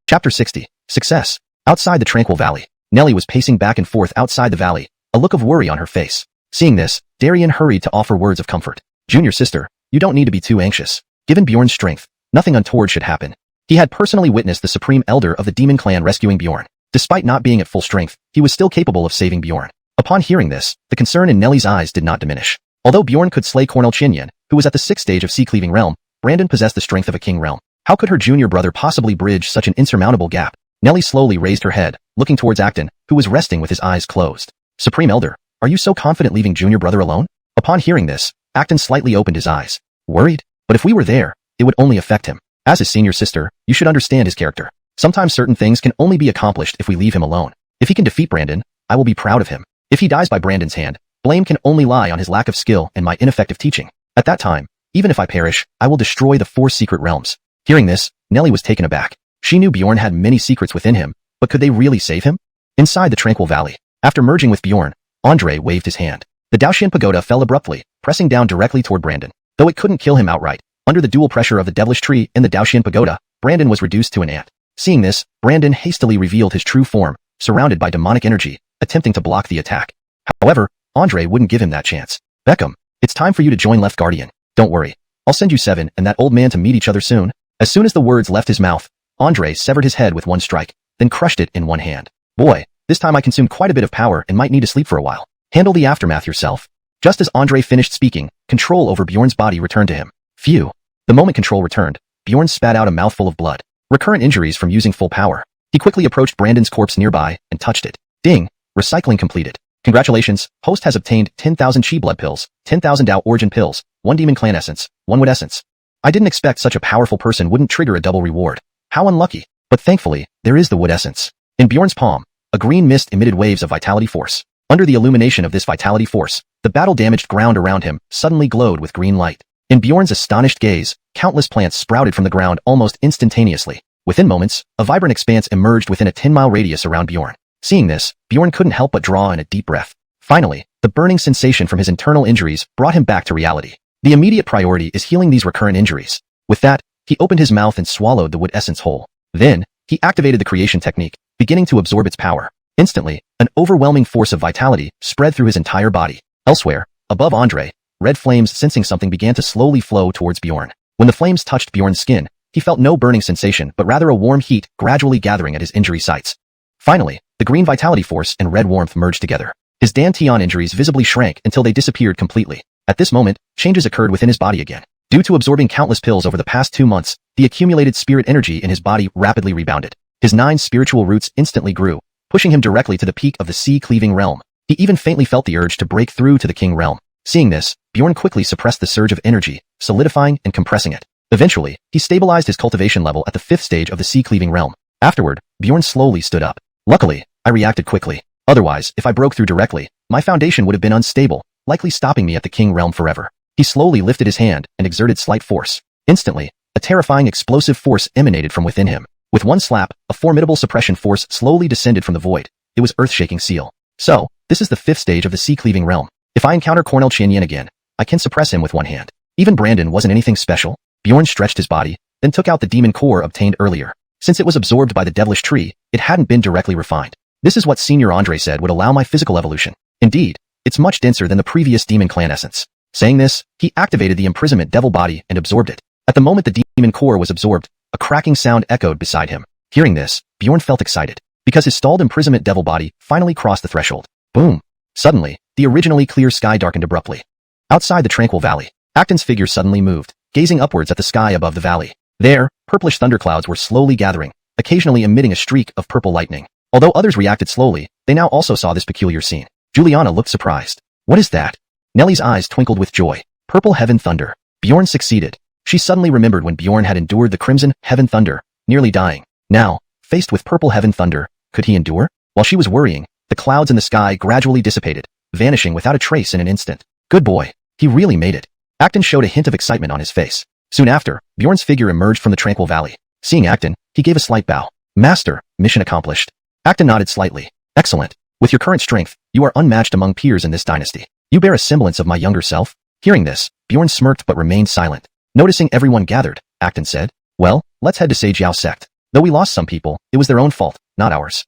Chapter 60. Success. Outside the tranquil valley, Nellie was pacing back and forth outside the valley, a look of worry on her face. Seeing this, Darian hurried to offer words of comfort. Junior sister, you don't need to be too anxious. Given Bjorn's strength, nothing untoward should happen. He had personally witnessed the supreme elder of the demon clan rescuing Bjorn. Despite not being at full strength, he was still capable of saving Bjorn. Upon hearing this, the concern in Nellie's eyes did not diminish. Although Bjorn could slay Cornel Chinyan, who was at the 6th stage of sea-cleaving realm, Brandon possessed the strength of a king realm. How could her junior brother possibly bridge such an insurmountable gap? Nellie slowly raised her head, looking towards Acton, who was resting with his eyes closed. Supreme Elder, are you so confident leaving junior brother alone? Upon hearing this, Acton slightly opened his eyes. Worried? But if we were there, it would only affect him. As his senior sister, you should understand his character. Sometimes certain things can only be accomplished if we leave him alone. If he can defeat Brandon, I will be proud of him. If he dies by Brandon's hand, blame can only lie on his lack of skill and my ineffective teaching. At that time, even if I perish, I will destroy the 4 secret realms. Hearing this, Nellie was taken aback. She knew Bjorn had many secrets within him, but could they really save him? Inside the tranquil valley, after merging with Bjorn, Andre waved his hand. The Daoshin pagoda fell abruptly, pressing down directly toward Brandon. Though it couldn't kill him outright, under the dual pressure of the devilish tree and the Daoshin pagoda, Brandon was reduced to an ant. Seeing this, Brandon hastily revealed his true form, surrounded by demonic energy, attempting to block the attack. However, Andre wouldn't give him that chance. Beckham, It's time for you to join Left Guardian. Don't worry. I'll send you 7 and that old man to meet each other soon. As soon as the words left his mouth, Andre severed his head with one strike, then crushed it in one hand. Boy, this time I consumed quite a bit of power and might need to sleep for a while. Handle the aftermath yourself. Just as Andre finished speaking, control over Bjorn's body returned to him. Phew. The moment control returned, Bjorn spat out a mouthful of blood. Recurrent injuries from using full power. He quickly approached Brandon's corpse nearby and touched it. Ding. Recycling completed. Congratulations, host has obtained 10,000 chi blood pills, 10,000 Dao origin pills, 1 demon clan essence, 1 wood essence. I didn't expect such a powerful person wouldn't trigger a double reward. How unlucky. But thankfully, there is the wood essence. In Bjorn's palm, a green mist emitted waves of vitality force. Under the illumination of this vitality force, the battle-damaged ground around him suddenly glowed with green light. In Bjorn's astonished gaze, countless plants sprouted from the ground almost instantaneously. Within moments, a vibrant expanse emerged within a 10-mile radius around Bjorn. Seeing this, Bjorn couldn't help but draw in a deep breath. Finally, the burning sensation from his internal injuries brought him back to reality. The immediate priority is healing these recurrent injuries. With that, he opened his mouth and swallowed the wood essence whole. Then, he activated the creation technique, beginning to absorb its power. Instantly, an overwhelming force of vitality spread through his entire body. Elsewhere, above Andre, red flames sensing something began to slowly flow towards Bjorn. When the flames touched Bjorn's skin, he felt no burning sensation but rather a warm heat gradually gathering at his injury sites. Finally, the green vitality force and red warmth merged together. His Dantian injuries visibly shrank until they disappeared completely. At this moment, changes occurred within his body again. Due to absorbing countless pills over the past 2 months, the accumulated spirit energy in his body rapidly rebounded. His 9 spiritual roots instantly grew, pushing him directly to the peak of the sea-cleaving realm. He even faintly felt the urge to break through to the king realm. Seeing this, Bjorn quickly suppressed the surge of energy, solidifying and compressing it. Eventually, he stabilized his cultivation level at the 5th stage of the sea-cleaving realm. Afterward, Bjorn slowly stood up. Luckily, I reacted quickly. Otherwise, if I broke through directly, my foundation would have been unstable, likely stopping me at the king realm forever. He slowly lifted his hand and exerted slight force. Instantly, a terrifying explosive force emanated from within him. With one slap, a formidable suppression force slowly descended from the void. It was earth-shaking seal. So, this is the 5th stage of the sea-cleaving realm. If I encounter Cornel Xuanhuan again, I can suppress him with one hand. Even Brandon wasn't anything special. Bjorn stretched his body, then took out the demon core obtained earlier. Since it was absorbed by the devilish tree, it hadn't been directly refined. This is what Senior Andre said would allow my physical evolution. Indeed, it's much denser than the previous demon clan essence. Saying this, he activated the imprisonment devil body and absorbed it. At the moment the demon core was absorbed, a cracking sound echoed beside him. Hearing this, Bjorn felt excited, because his stalled imprisonment devil body finally crossed the threshold. Boom! Suddenly, the originally clear sky darkened abruptly. Outside the tranquil valley, Acton's figure suddenly moved, gazing upwards at the sky above the valley. There, purplish thunderclouds were slowly gathering, occasionally emitting a streak of purple lightning. Although others reacted slowly, they now also saw this peculiar scene. Juliana looked surprised. What is that? Nellie's eyes twinkled with joy. Purple heaven thunder. Bjorn succeeded. She suddenly remembered when Bjorn had endured the crimson heaven thunder, nearly dying. Now, faced with purple heaven thunder, could he endure? While she was worrying, the clouds in the sky gradually dissipated, vanishing without a trace in an instant. Good boy. He really made it. Acton showed a hint of excitement on his face. Soon after, Bjorn's figure emerged from the tranquil valley. Seeing Acton, he gave a slight bow. Master, mission accomplished. Acton nodded slightly. Excellent. With your current strength, you are unmatched among peers in this dynasty. You bear a semblance of my younger self. Hearing this, Bjorn smirked but remained silent. Noticing everyone gathered, Acton said, well, let's head to Sage Yao sect. Though we lost some people, it was their own fault, not ours.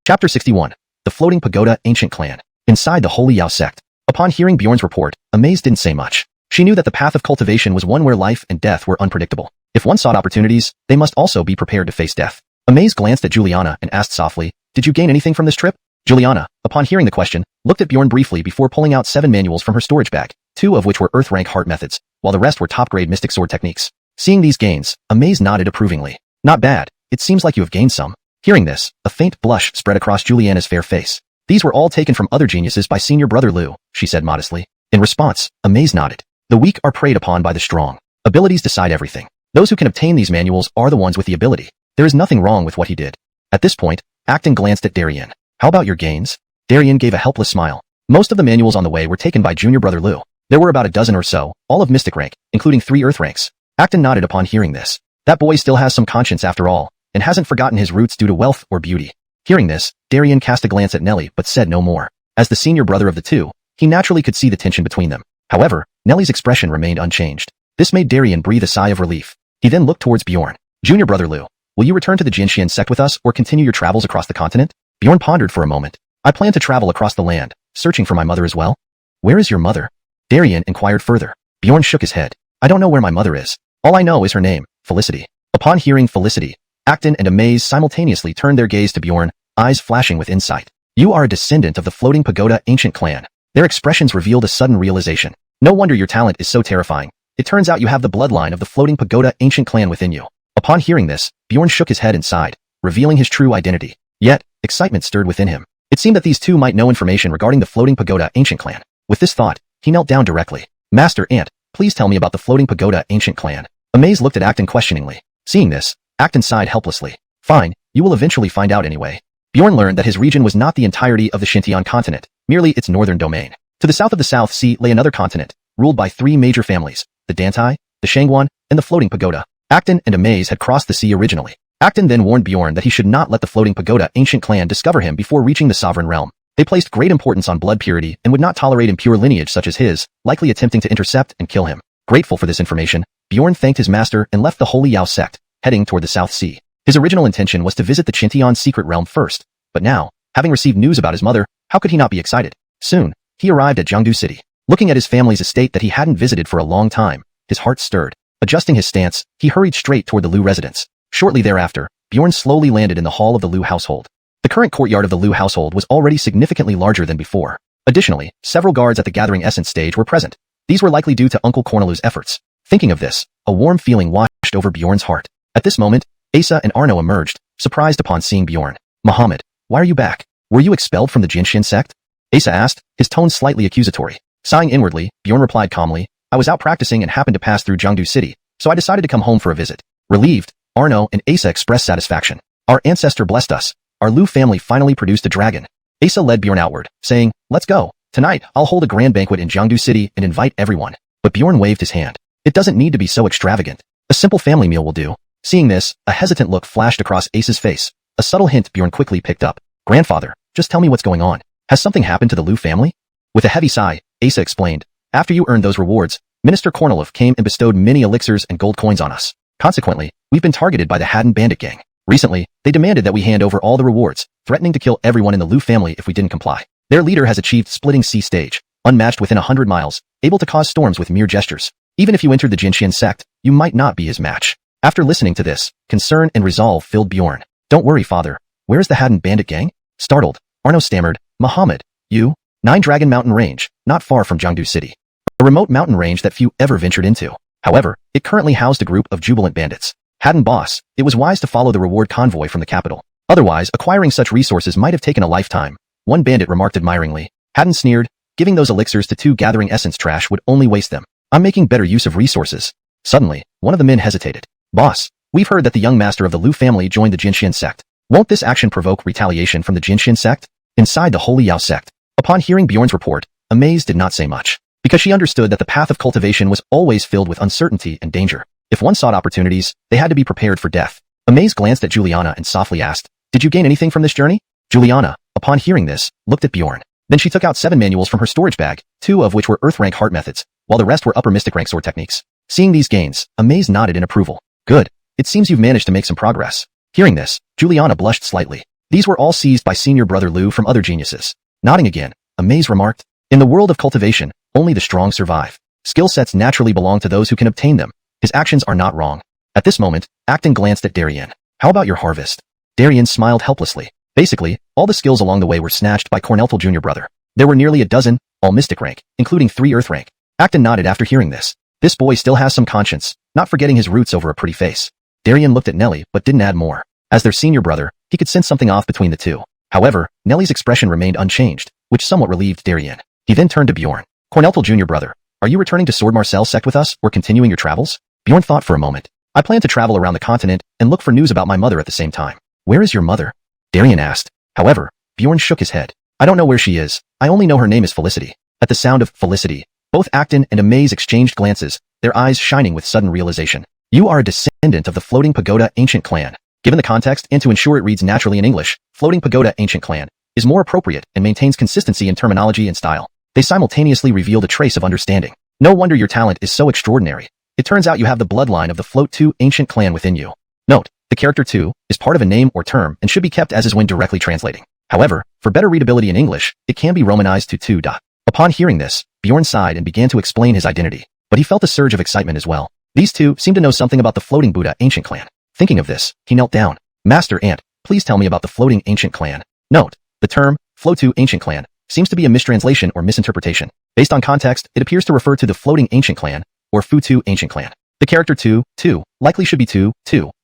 Chapter 61. The Floating Pagoda Ancient Clan. Inside the Holy Yao sect. Upon hearing Bjorn's report, Amaze didn't say much. She knew that the path of cultivation was one where life and death were unpredictable. If one sought opportunities, they must also be prepared to face death. Amaze glanced at Juliana and asked softly, did you gain anything from this trip? Juliana, upon hearing the question, looked at Bjorn briefly before pulling out 7 manuals from her storage bag, 2 of which were Earth-rank heart methods, while the rest were top-grade mystic sword techniques. Seeing these gains, Amaze nodded approvingly. Not bad. It seems like you have gained some. Hearing this, a faint blush spread across Juliana's fair face. These were all taken from other geniuses by senior brother Liu, she said modestly. In response, Amaze nodded. The weak are preyed upon by the strong. Abilities decide everything. Those who can obtain these manuals are the ones with the ability. There is nothing wrong with what he did. At this point, Acton glanced at Darien. How about your gains? Darien gave a helpless smile. Most of the manuals on the way were taken by junior brother Liu. There were about a dozen or so, all of mystic rank, including 3 earth ranks. Acton nodded upon hearing this. That boy still has some conscience after all, and hasn't forgotten his roots due to wealth or beauty. Hearing this, Darien cast a glance at Nellie but said no more. As the senior brother of the two, he naturally could see the tension between them. However, Nellie's expression remained unchanged. This made Darien breathe a sigh of relief. He then looked towards Bjorn. Junior brother Liu, will you return to the Jinxian sect with us or continue your travels across the continent? Bjorn pondered for a moment. I plan to travel across the land, searching for my mother as well. Where is your mother? Darien inquired further. Bjorn shook his head. I don't know where my mother is. All I know is her name, Felicity. Upon hearing Felicity, Acton and Amaze simultaneously turned their gaze to Bjorn, eyes flashing with insight. You are a descendant of the Floating Pagoda ancient clan. Their expressions revealed a sudden realization. No wonder your talent is so terrifying. It turns out you have the bloodline of the Floating Pagoda ancient clan within you. Upon hearing this, Bjorn shook his head and sighed, revealing his true identity. Yet, excitement stirred within him. It seemed that these two might know information regarding the Floating Pagoda ancient clan. With this thought, he knelt down directly. Master Ant, please tell me about the Floating Pagoda ancient clan. Amaze looked at Acton questioningly. Seeing this, Acton sighed helplessly. Fine, you will eventually find out anyway. Bjorn learned that his region was not the entirety of the Xintian continent, merely its northern domain. To the south of the South Sea lay another continent, ruled by three major families, the Dantai, the xuanhuan, and the Floating Pagoda. Acton and Amaze had crossed the sea originally. Acton then warned Bjorn that he should not let the Floating Pagoda ancient clan discover him before reaching the sovereign realm. They placed great importance on blood purity and would not tolerate impure lineage such as his, likely attempting to intercept and kill him. Grateful for this information, Bjorn thanked his master and left the Holy Yao sect, heading toward the South Sea. His original intention was to visit the Xintian secret realm first, but now, having received news about his mother, how could he not be excited? Soon, he arrived at Jiangdu City. Looking at his family's estate that he hadn't visited for a long time, his heart stirred. Adjusting his stance, he hurried straight toward the Liu residence. Shortly thereafter, Bjorn slowly landed in the hall of the Liu household. The current courtyard of the Liu household was already significantly larger than before. Additionally, several guards at the Gathering Essence stage were present. These were likely due to Uncle Cornelou's efforts. Thinking of this, a warm feeling washed over Bjorn's heart. At this moment, Asa and Arno emerged, surprised upon seeing Bjorn. Muhammad, why are you back? Were you expelled from the Jinshin sect? Asa asked, his tone slightly accusatory. Sighing inwardly, Bjorn replied calmly, I was out practicing and happened to pass through Jiangdu City, so I decided to come home for a visit. Relieved, Arno and Asa expressed satisfaction. Our ancestor blessed us. Our Liu family finally produced a dragon. Asa led Bjorn outward, saying, let's go. Tonight, I'll hold a grand banquet in Jiangdu City and invite everyone. But Bjorn waved his hand. It doesn't need to be so extravagant. A simple family meal will do. Seeing this, a hesitant look flashed across Asa's face. A subtle hint Bjorn quickly picked up. Grandfather, just tell me what's going on. Has something happened to the Liu family? With a heavy sigh, Asa explained. After you earned those rewards, Minister Kornilov came and bestowed many elixirs and gold coins on us. Consequently, we've been targeted by the Haddon bandit gang. Recently, they demanded that we hand over all the rewards, threatening to kill everyone in the Liu family if we didn't comply. Their leader has achieved splitting sea stage, unmatched within 100 miles, able to cause storms with mere gestures. Even if you entered the Jinshin sect, you might not be his match. After listening to this, concern and resolve filled Bjorn. Don't worry, father. Where is the Haddon bandit gang? Startled, Arno stammered, Muhammad, you? 9 Dragon Mountain Range, not far from Jiangdu City. A remote mountain range that few ever ventured into. However, it currently housed a group of jubilant bandits. Haddon boss, it was wise to follow the reward convoy from the capital. Otherwise, acquiring such resources might have taken a lifetime. One bandit remarked admiringly. Haddon sneered, giving those elixirs to 2 Gathering Essence trash would only waste them. I'm making better use of resources. Suddenly, one of the men hesitated. Boss, we've heard that the young master of the Liu family joined the Jinshin sect. Won't this action provoke retaliation from the Jinshin sect? Inside the Holy Yao sect. Upon hearing Bjorn's report, Amaze did not say much, because she understood that the path of cultivation was always filled with uncertainty and danger. If one sought opportunities, they had to be prepared for death. Amaze glanced at Juliana and softly asked, did you gain anything from this journey? Juliana, upon hearing this, looked at Bjorn. Then she took out 7 manuals from her storage bag, 2 of which were Earth rank heart methods, while the rest were upper mystic rank sword techniques. Seeing these gains, Amaze nodded in approval. Good. It seems you've managed to make some progress. Hearing this, Juliana blushed slightly. These were all seized by senior brother Liu from other geniuses. Nodding again, Amaze remarked, in the world of cultivation, only the strong survive. Skill sets naturally belong to those who can obtain them. His actions are not wrong. At this moment, Acton glanced at Darien. How about your harvest? Darien smiled helplessly. Basically, all the skills along the way were snatched by Cornelful Jr. brother. There were nearly a dozen, all mystic rank, including 3 earth rank. Acton nodded after hearing this. This boy still has some conscience, not forgetting his roots over a pretty face. Darien looked at Nelly but didn't add more. As their senior brother, he could sense something off between the two. However, Nelly's expression remained unchanged, which somewhat relieved Darien. He then turned to Bjorn. Cornelful Jr. brother, are you returning to Sword Marcel sect with us or continuing your travels? Bjorn thought for a moment. I plan to travel around the continent and look for news about my mother at the same time. Where is your mother? Darien asked. However, Bjorn shook his head. I don't know where she is. I only know her name is Felicity. At the sound of Felicity, both Acton and Amaze exchanged glances, their eyes shining with sudden realization. You are a descendant of the Floating Pagoda ancient clan. Given the context and to ensure it reads naturally in English, Floating Pagoda ancient clan is more appropriate and maintains consistency in terminology and style. They simultaneously revealed a trace of understanding. No wonder your talent is so extraordinary. It turns out you have the bloodline of the Float 2 ancient clan within you. Note, the character 2 is part of a name or term and should be kept as is when directly translating. However, for better readability in English, it can be romanized to 2. Upon hearing this, Bjorn sighed and began to explain his identity, but he felt a surge of excitement as well. These two seemed to know something about the Floating Buddha Ancient Clan. Thinking of this, he knelt down. Master Ant, please tell me about the Floating Ancient Clan. Note, the term, Floatu Ancient Clan, seems to be a mistranslation or misinterpretation. Based on context, it appears to refer to the Floating Ancient Clan, or Futu Ancient Clan. The character tu likely should be tu,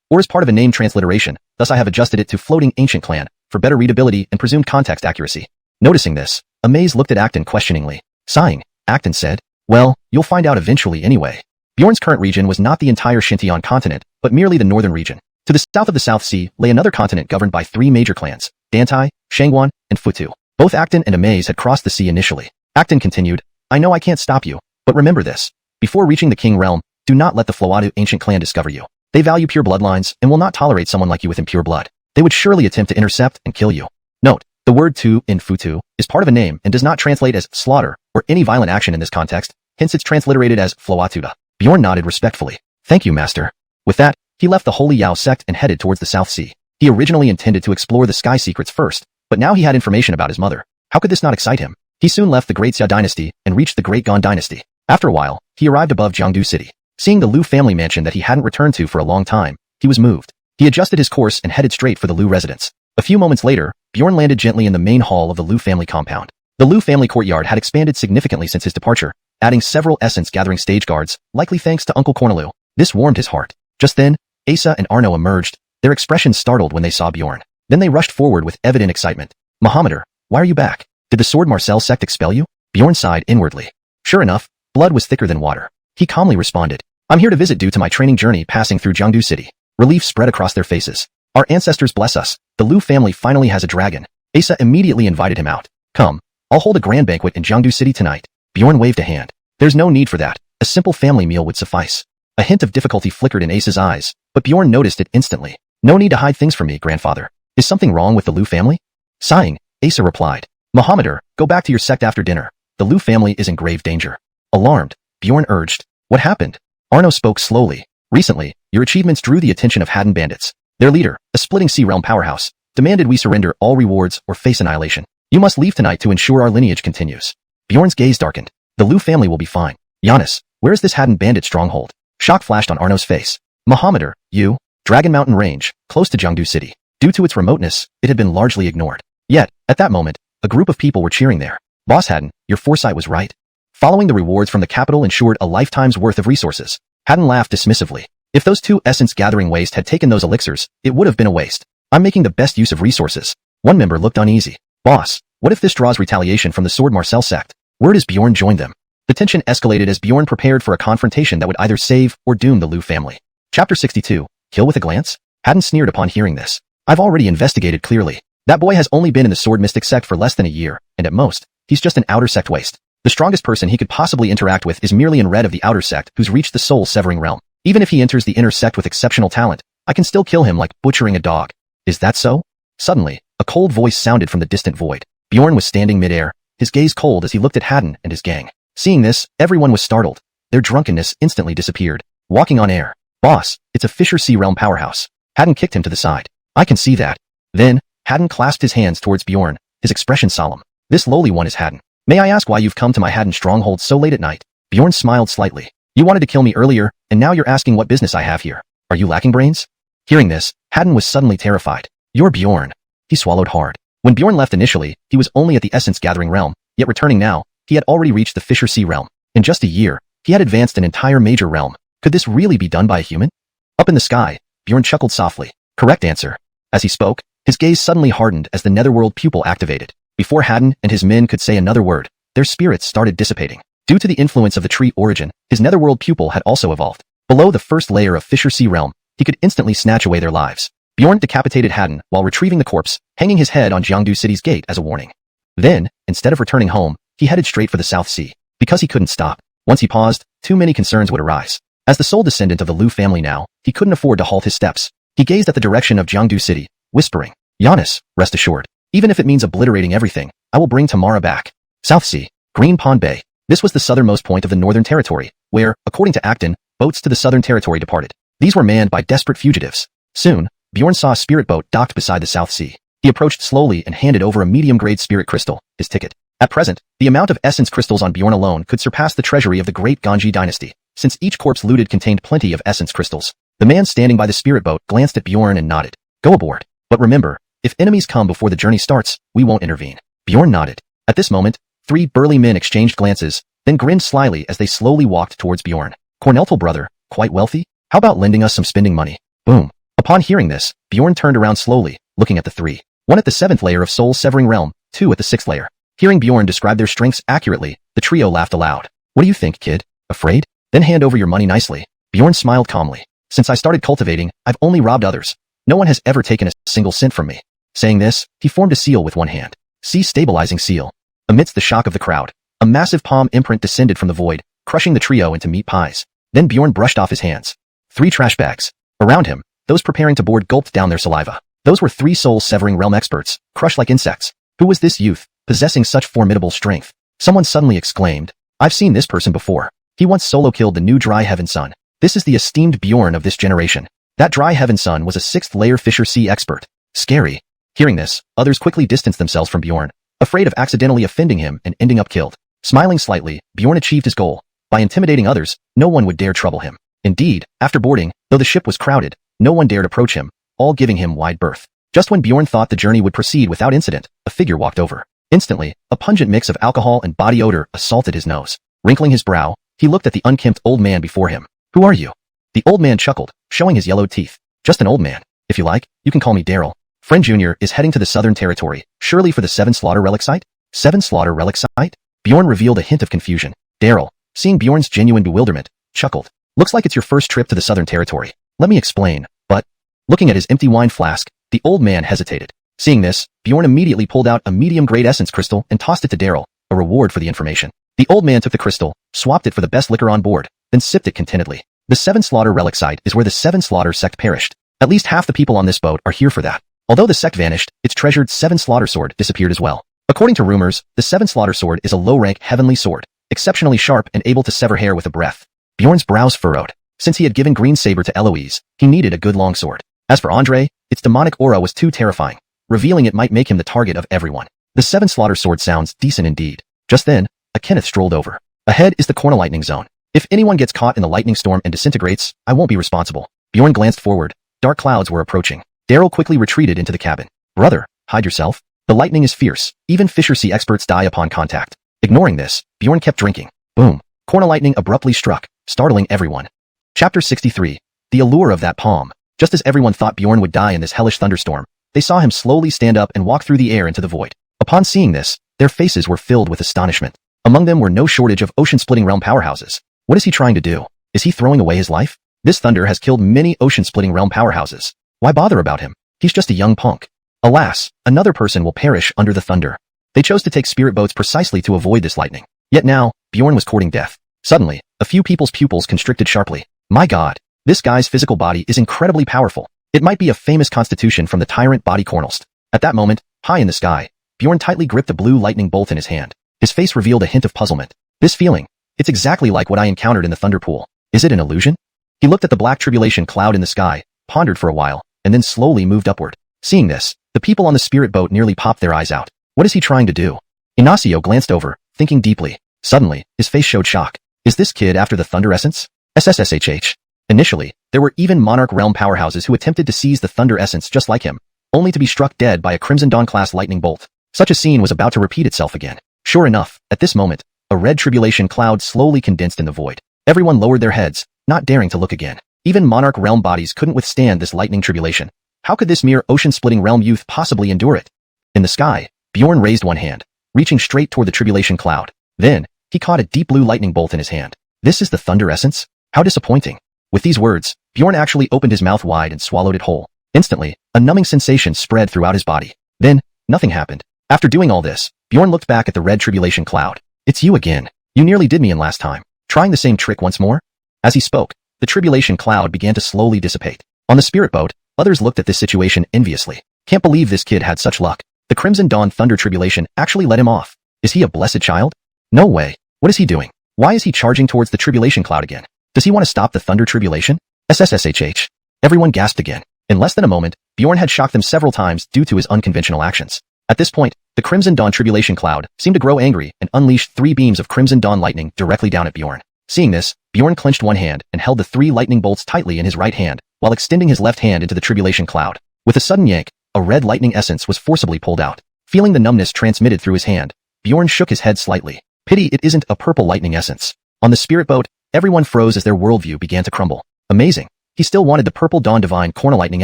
or is part of a name transliteration, thus I have adjusted it to Floating Ancient Clan, for better readability and presumed context accuracy. Noticing this, Amaze looked at Acton questioningly. Sighing, Acton said, well, you'll find out eventually anyway. Bjorn's current region was not the entire Xintian continent, but merely the northern region. To the south of the South Sea lay another continent governed by three major clans, Dantai, xuanhuan, and Futu. Both Acton and Amaze had crossed the sea initially. Acton continued, I know I can't stop you, but remember this. Before reaching the King Realm, do not let the Floatu Ancient Clan discover you. They value pure bloodlines and will not tolerate someone like you with impure blood. They would surely attempt to intercept and kill you. Note, the word tu in Futu is part of a name and does not translate as slaughter or any violent action in this context, hence it's transliterated as Floatuda. Bjorn nodded respectfully. Thank you, master. With that, he left the Holy Yao sect and headed towards the South Sea. He originally intended to explore the sky secrets first, but now he had information about his mother. How could this not excite him? He soon left the Great Xia dynasty and reached the Great Gon dynasty. After a while, he arrived above Jiangdu City. Seeing the Lu family mansion that he hadn't returned to for a long time, he was moved. He adjusted his course and headed straight for the Lu residence. A few moments later, Bjorn landed gently in the main hall of the Lu family compound. The Lu family courtyard had expanded significantly since his departure, adding several essence-gathering stage guards, likely thanks to Uncle Cornelu. This warmed his heart. Just then, Asa and Arno emerged, their expressions startled when they saw Bjorn. Then they rushed forward with evident excitement. Mohammedur, why are you back? Did the Sword Marcel sect expel you? Bjorn sighed inwardly. Sure enough, blood was thicker than water. He calmly responded, I'm here to visit due to my training journey passing through Jiangdu City. Relief spread across their faces. Our ancestors bless us. The Lu family finally has a dragon. Asa immediately invited him out. Come, I'll hold a grand banquet in Jiangdu City tonight. Bjorn waved a hand. There's no need for that. A simple family meal would suffice. A hint of difficulty flickered in Asa's eyes, but Bjorn noticed it instantly. No need to hide things from me, grandfather. Is something wrong with the Lu family? Sighing, Asa replied. Mohammedur, go back to your sect after dinner. The Lu family is in grave danger. Alarmed, Bjorn urged. What happened? Arno spoke slowly. Recently, your achievements drew the attention of Haddon bandits. Their leader, a splitting sea realm powerhouse, demanded we surrender all rewards or face annihilation. You must leave tonight to ensure our lineage continues. Bjorn's gaze darkened. The Lu family will be fine. Giannis, where is this Haddon bandit stronghold? Shock flashed on Arno's face. Mohammedur, you, Dragon Mountain Range, close to Jiangdu City. Due to its remoteness, it had been largely ignored. Yet, at that moment, a group of people were cheering there. Boss Haddon, your foresight was right. Following the rewards from the capital ensured a lifetime's worth of resources. Haddon laughed dismissively. If those two essence-gathering waste had taken those elixirs, it would have been a waste. I'm making the best use of resources. One member looked uneasy. Boss, what if this draws retaliation from the Sword Marcel sect? Word as Bjorn joined them. The tension escalated as Bjorn prepared for a confrontation that would either save or doom the Lu family. Chapter 62, Kill with a Glance? Haddon sneered upon hearing this. I've already investigated clearly. That boy has only been in the Sword Mystic sect for less than a year, and at most, he's just an outer sect waste. The strongest person he could possibly interact with is merely in red of the outer sect who's reached the soul-severing realm. Even if he enters the inner sect with exceptional talent, I can still kill him like butchering a dog. Is that so? Suddenly, a cold voice sounded from the distant void. Bjorn was standing midair, his gaze cold as he looked at Haddon and his gang. Seeing this, everyone was startled. Their drunkenness instantly disappeared. Walking on air. Boss, it's a Fisher Sea Realm powerhouse. Haddon kicked him to the side. I can see that. Then, Haddon clasped his hands towards Bjorn, his expression solemn. This lowly one is Haddon. May I ask why you've come to my Haddon stronghold so late at night? Bjorn smiled slightly. You wanted to kill me earlier, and now you're asking what business I have here. Are you lacking brains? Hearing this, Haddon was suddenly terrified. You're Bjorn. He swallowed hard. When Bjorn left initially, he was only at the essence-gathering realm, yet returning now, he had already reached the Fisher Sea realm. In just a year, he had advanced an entire major realm. Could this really be done by a human? Up in the sky, Bjorn chuckled softly. Correct answer. As he spoke, his gaze suddenly hardened as the netherworld pupil activated. Before Haddon and his men could say another word, their spirits started dissipating. Due to the influence of the tree origin, his netherworld pupil had also evolved. Below the first layer of Fisher Sea realm, he could instantly snatch away their lives. Bjorn decapitated Haddon while retrieving the corpse, hanging his head on Jiangdu City's gate as a warning. Then, instead of returning home, he headed straight for the South Sea. Because he couldn't stop. Once he paused, too many concerns would arise. As the sole descendant of the Lu family now, he couldn't afford to halt his steps. He gazed at the direction of Jiangdu City, whispering, Giannis, rest assured. Even if it means obliterating everything, I will bring Tamara back. South Sea, Green Pond Bay. This was the southernmost point of the Northern Territory, where, according to Acton, boats to the Southern Territory departed. These were manned by desperate fugitives. Soon, Bjorn saw a spirit boat docked beside the South Sea. He approached slowly and handed over a medium-grade spirit crystal, his ticket. At present, the amount of essence crystals on Bjorn alone could surpass the treasury of the great Ganji dynasty, since each corpse looted contained plenty of essence crystals. The man standing by the spirit boat glanced at Bjorn and nodded. Go aboard. But remember, if enemies come before the journey starts, we won't intervene. Bjorn nodded. At this moment, 3 burly men exchanged glances, then grinned slyly as they slowly walked towards Bjorn. Corneltal brother, quite wealthy? How about lending us some spending money? Boom. Upon hearing this, Bjorn turned around slowly, looking at the 3. 1 at the 7th layer of soul-severing realm, 2 at the 6th layer. Hearing Bjorn describe their strengths accurately, the trio laughed aloud. What do you think, kid? Afraid? Then hand over your money nicely. Bjorn smiled calmly. Since I started cultivating, I've only robbed others. No one has ever taken a single cent from me. Saying this, he formed a seal with one hand. See stabilizing seal. Amidst the shock of the crowd, a massive palm imprint descended from the void, crushing the trio into meat pies. Then Bjorn brushed off his hands. 3 trash bags. Around him, those preparing to board gulped down their saliva. Those were 3 soul-severing realm experts, crushed like insects. Who was this youth, possessing such formidable strength? Someone suddenly exclaimed. I've seen this person before. He once solo-killed the new Dry Heaven Sun. This is the esteemed Bjorn of this generation. That Dry Heaven Sun was a 6th-layer Fisher Sea expert. Scary. Hearing this, others quickly distanced themselves from Bjorn, afraid of accidentally offending him and ending up killed. Smiling slightly, Bjorn achieved his goal. By intimidating others, no one would dare trouble him. Indeed, after boarding, though the ship was crowded, no one dared approach him, all giving him wide berth. Just when Bjorn thought the journey would proceed without incident, a figure walked over. Instantly, a pungent mix of alcohol and body odor assaulted his nose. Wrinkling his brow, he looked at the unkempt old man before him. Who are you? The old man chuckled, showing his yellowed teeth. Just an old man. If you like, you can call me Daryl. Friend Jr. is heading to the Southern Territory, surely for the 7 Slaughter Relic Site? 7 Slaughter Relic Site? Bjorn revealed a hint of confusion. Daryl, seeing Bjorn's genuine bewilderment, chuckled. Looks like it's your first trip to the Southern Territory. Let me explain, but... Looking at his empty wine flask, the old man hesitated. Seeing this, Bjorn immediately pulled out a medium-grade essence crystal and tossed it to Daryl, a reward for the information. The old man took the crystal, swapped it for the best liquor on board, then sipped it contentedly. The 7 Slaughter Relic Site is where the 7 Slaughter sect perished. At least half the people on this boat are here for that. Although the sect vanished, its treasured 7 Slaughter sword disappeared as well. According to rumors, the 7 Slaughter sword is a low-rank heavenly sword, exceptionally sharp and able to sever hair with a breath. Bjorn's brows furrowed. Since he had given Green Saber to Eloise, he needed a good longsword. As for Andre, its demonic aura was too terrifying. Revealing it might make him the target of everyone. The 7 Slaughter sword sounds decent indeed. Just then, a Kenneth strolled over. Ahead is the corner lightning zone. If anyone gets caught in the lightning storm and disintegrates, I won't be responsible. Bjorn glanced forward. Dark clouds were approaching. Daryl quickly retreated into the cabin. Brother, hide yourself. The lightning is fierce. Even Fisher Sea experts die upon contact. Ignoring this, Bjorn kept drinking. Boom. Corner lightning abruptly struck, startling everyone. Chapter 63. The allure of that palm. Just as everyone thought Bjorn would die in this hellish thunderstorm, they saw him slowly stand up and walk through the air into the void. Upon seeing this, their faces were filled with astonishment. Among them were no shortage of ocean-splitting realm powerhouses. What is he trying to do? Is he throwing away his life? This thunder has killed many ocean-splitting realm powerhouses. Why bother about him? He's just a young punk. Alas, another person will perish under the thunder. They chose to take spirit boats precisely to avoid this lightning. Yet now, Bjorn was courting death. Suddenly, a few people's pupils constricted sharply. My god, this guy's physical body is incredibly powerful. It might be a famous constitution from the tyrant body Cornelst. At that moment, high in the sky, Bjorn tightly gripped a blue lightning bolt in his hand. His face revealed a hint of puzzlement. This feeling, it's exactly like what I encountered in the thunder pool. Is it an illusion? He looked at the black tribulation cloud in the sky, pondered for a while, and then slowly moved upward. Seeing this, the people on the spirit boat nearly popped their eyes out. What is he trying to do? Ignacio glanced over, thinking deeply. Suddenly, his face showed shock. Is this kid after the thunder essence? SSSHH. Initially, there were even Monarch Realm powerhouses who attempted to seize the thunder essence just like him, only to be struck dead by a Crimson Dawn-class lightning bolt. Such a scene was about to repeat itself again. Sure enough, at this moment, a red tribulation cloud slowly condensed in the void. Everyone lowered their heads, not daring to look again. Even Monarch Realm bodies couldn't withstand this lightning tribulation. How could this mere ocean-splitting realm youth possibly endure it? In the sky, Bjorn raised one hand, reaching straight toward the tribulation cloud. Then, he caught a deep blue lightning bolt in his hand. This is the thunder essence? How disappointing. With these words, Bjorn actually opened his mouth wide and swallowed it whole. Instantly, a numbing sensation spread throughout his body. Then, nothing happened. After doing all this, Bjorn looked back at the red tribulation cloud. It's you again. You nearly did me in last time. Trying the same trick once more? As he spoke, the tribulation cloud began to slowly dissipate. On the spirit boat, others looked at this situation enviously. Can't believe this kid had such luck. The Crimson Dawn Thunder Tribulation actually let him off. Is he a blessed child? No way. What is he doing? Why is he charging towards the tribulation cloud again? Does he want to stop the Thunder Tribulation? SSSHH. Everyone gasped again. In less than a moment, Bjorn had shocked them several times due to his unconventional actions. At this point, the Crimson Dawn Tribulation Cloud seemed to grow angry and unleashed 3 beams of Crimson Dawn lightning directly down at Bjorn. Seeing this, Bjorn clenched one hand and held the 3 lightning bolts tightly in his right hand, while extending his left hand into the Tribulation Cloud. With a sudden yank, a red lightning essence was forcibly pulled out. Feeling the numbness transmitted through his hand, Bjorn shook his head slightly. Pity it isn't a purple lightning essence. On the spirit boat, everyone froze as their worldview began to crumble. Amazing. He still wanted the purple Dawn Divine Corner Lightning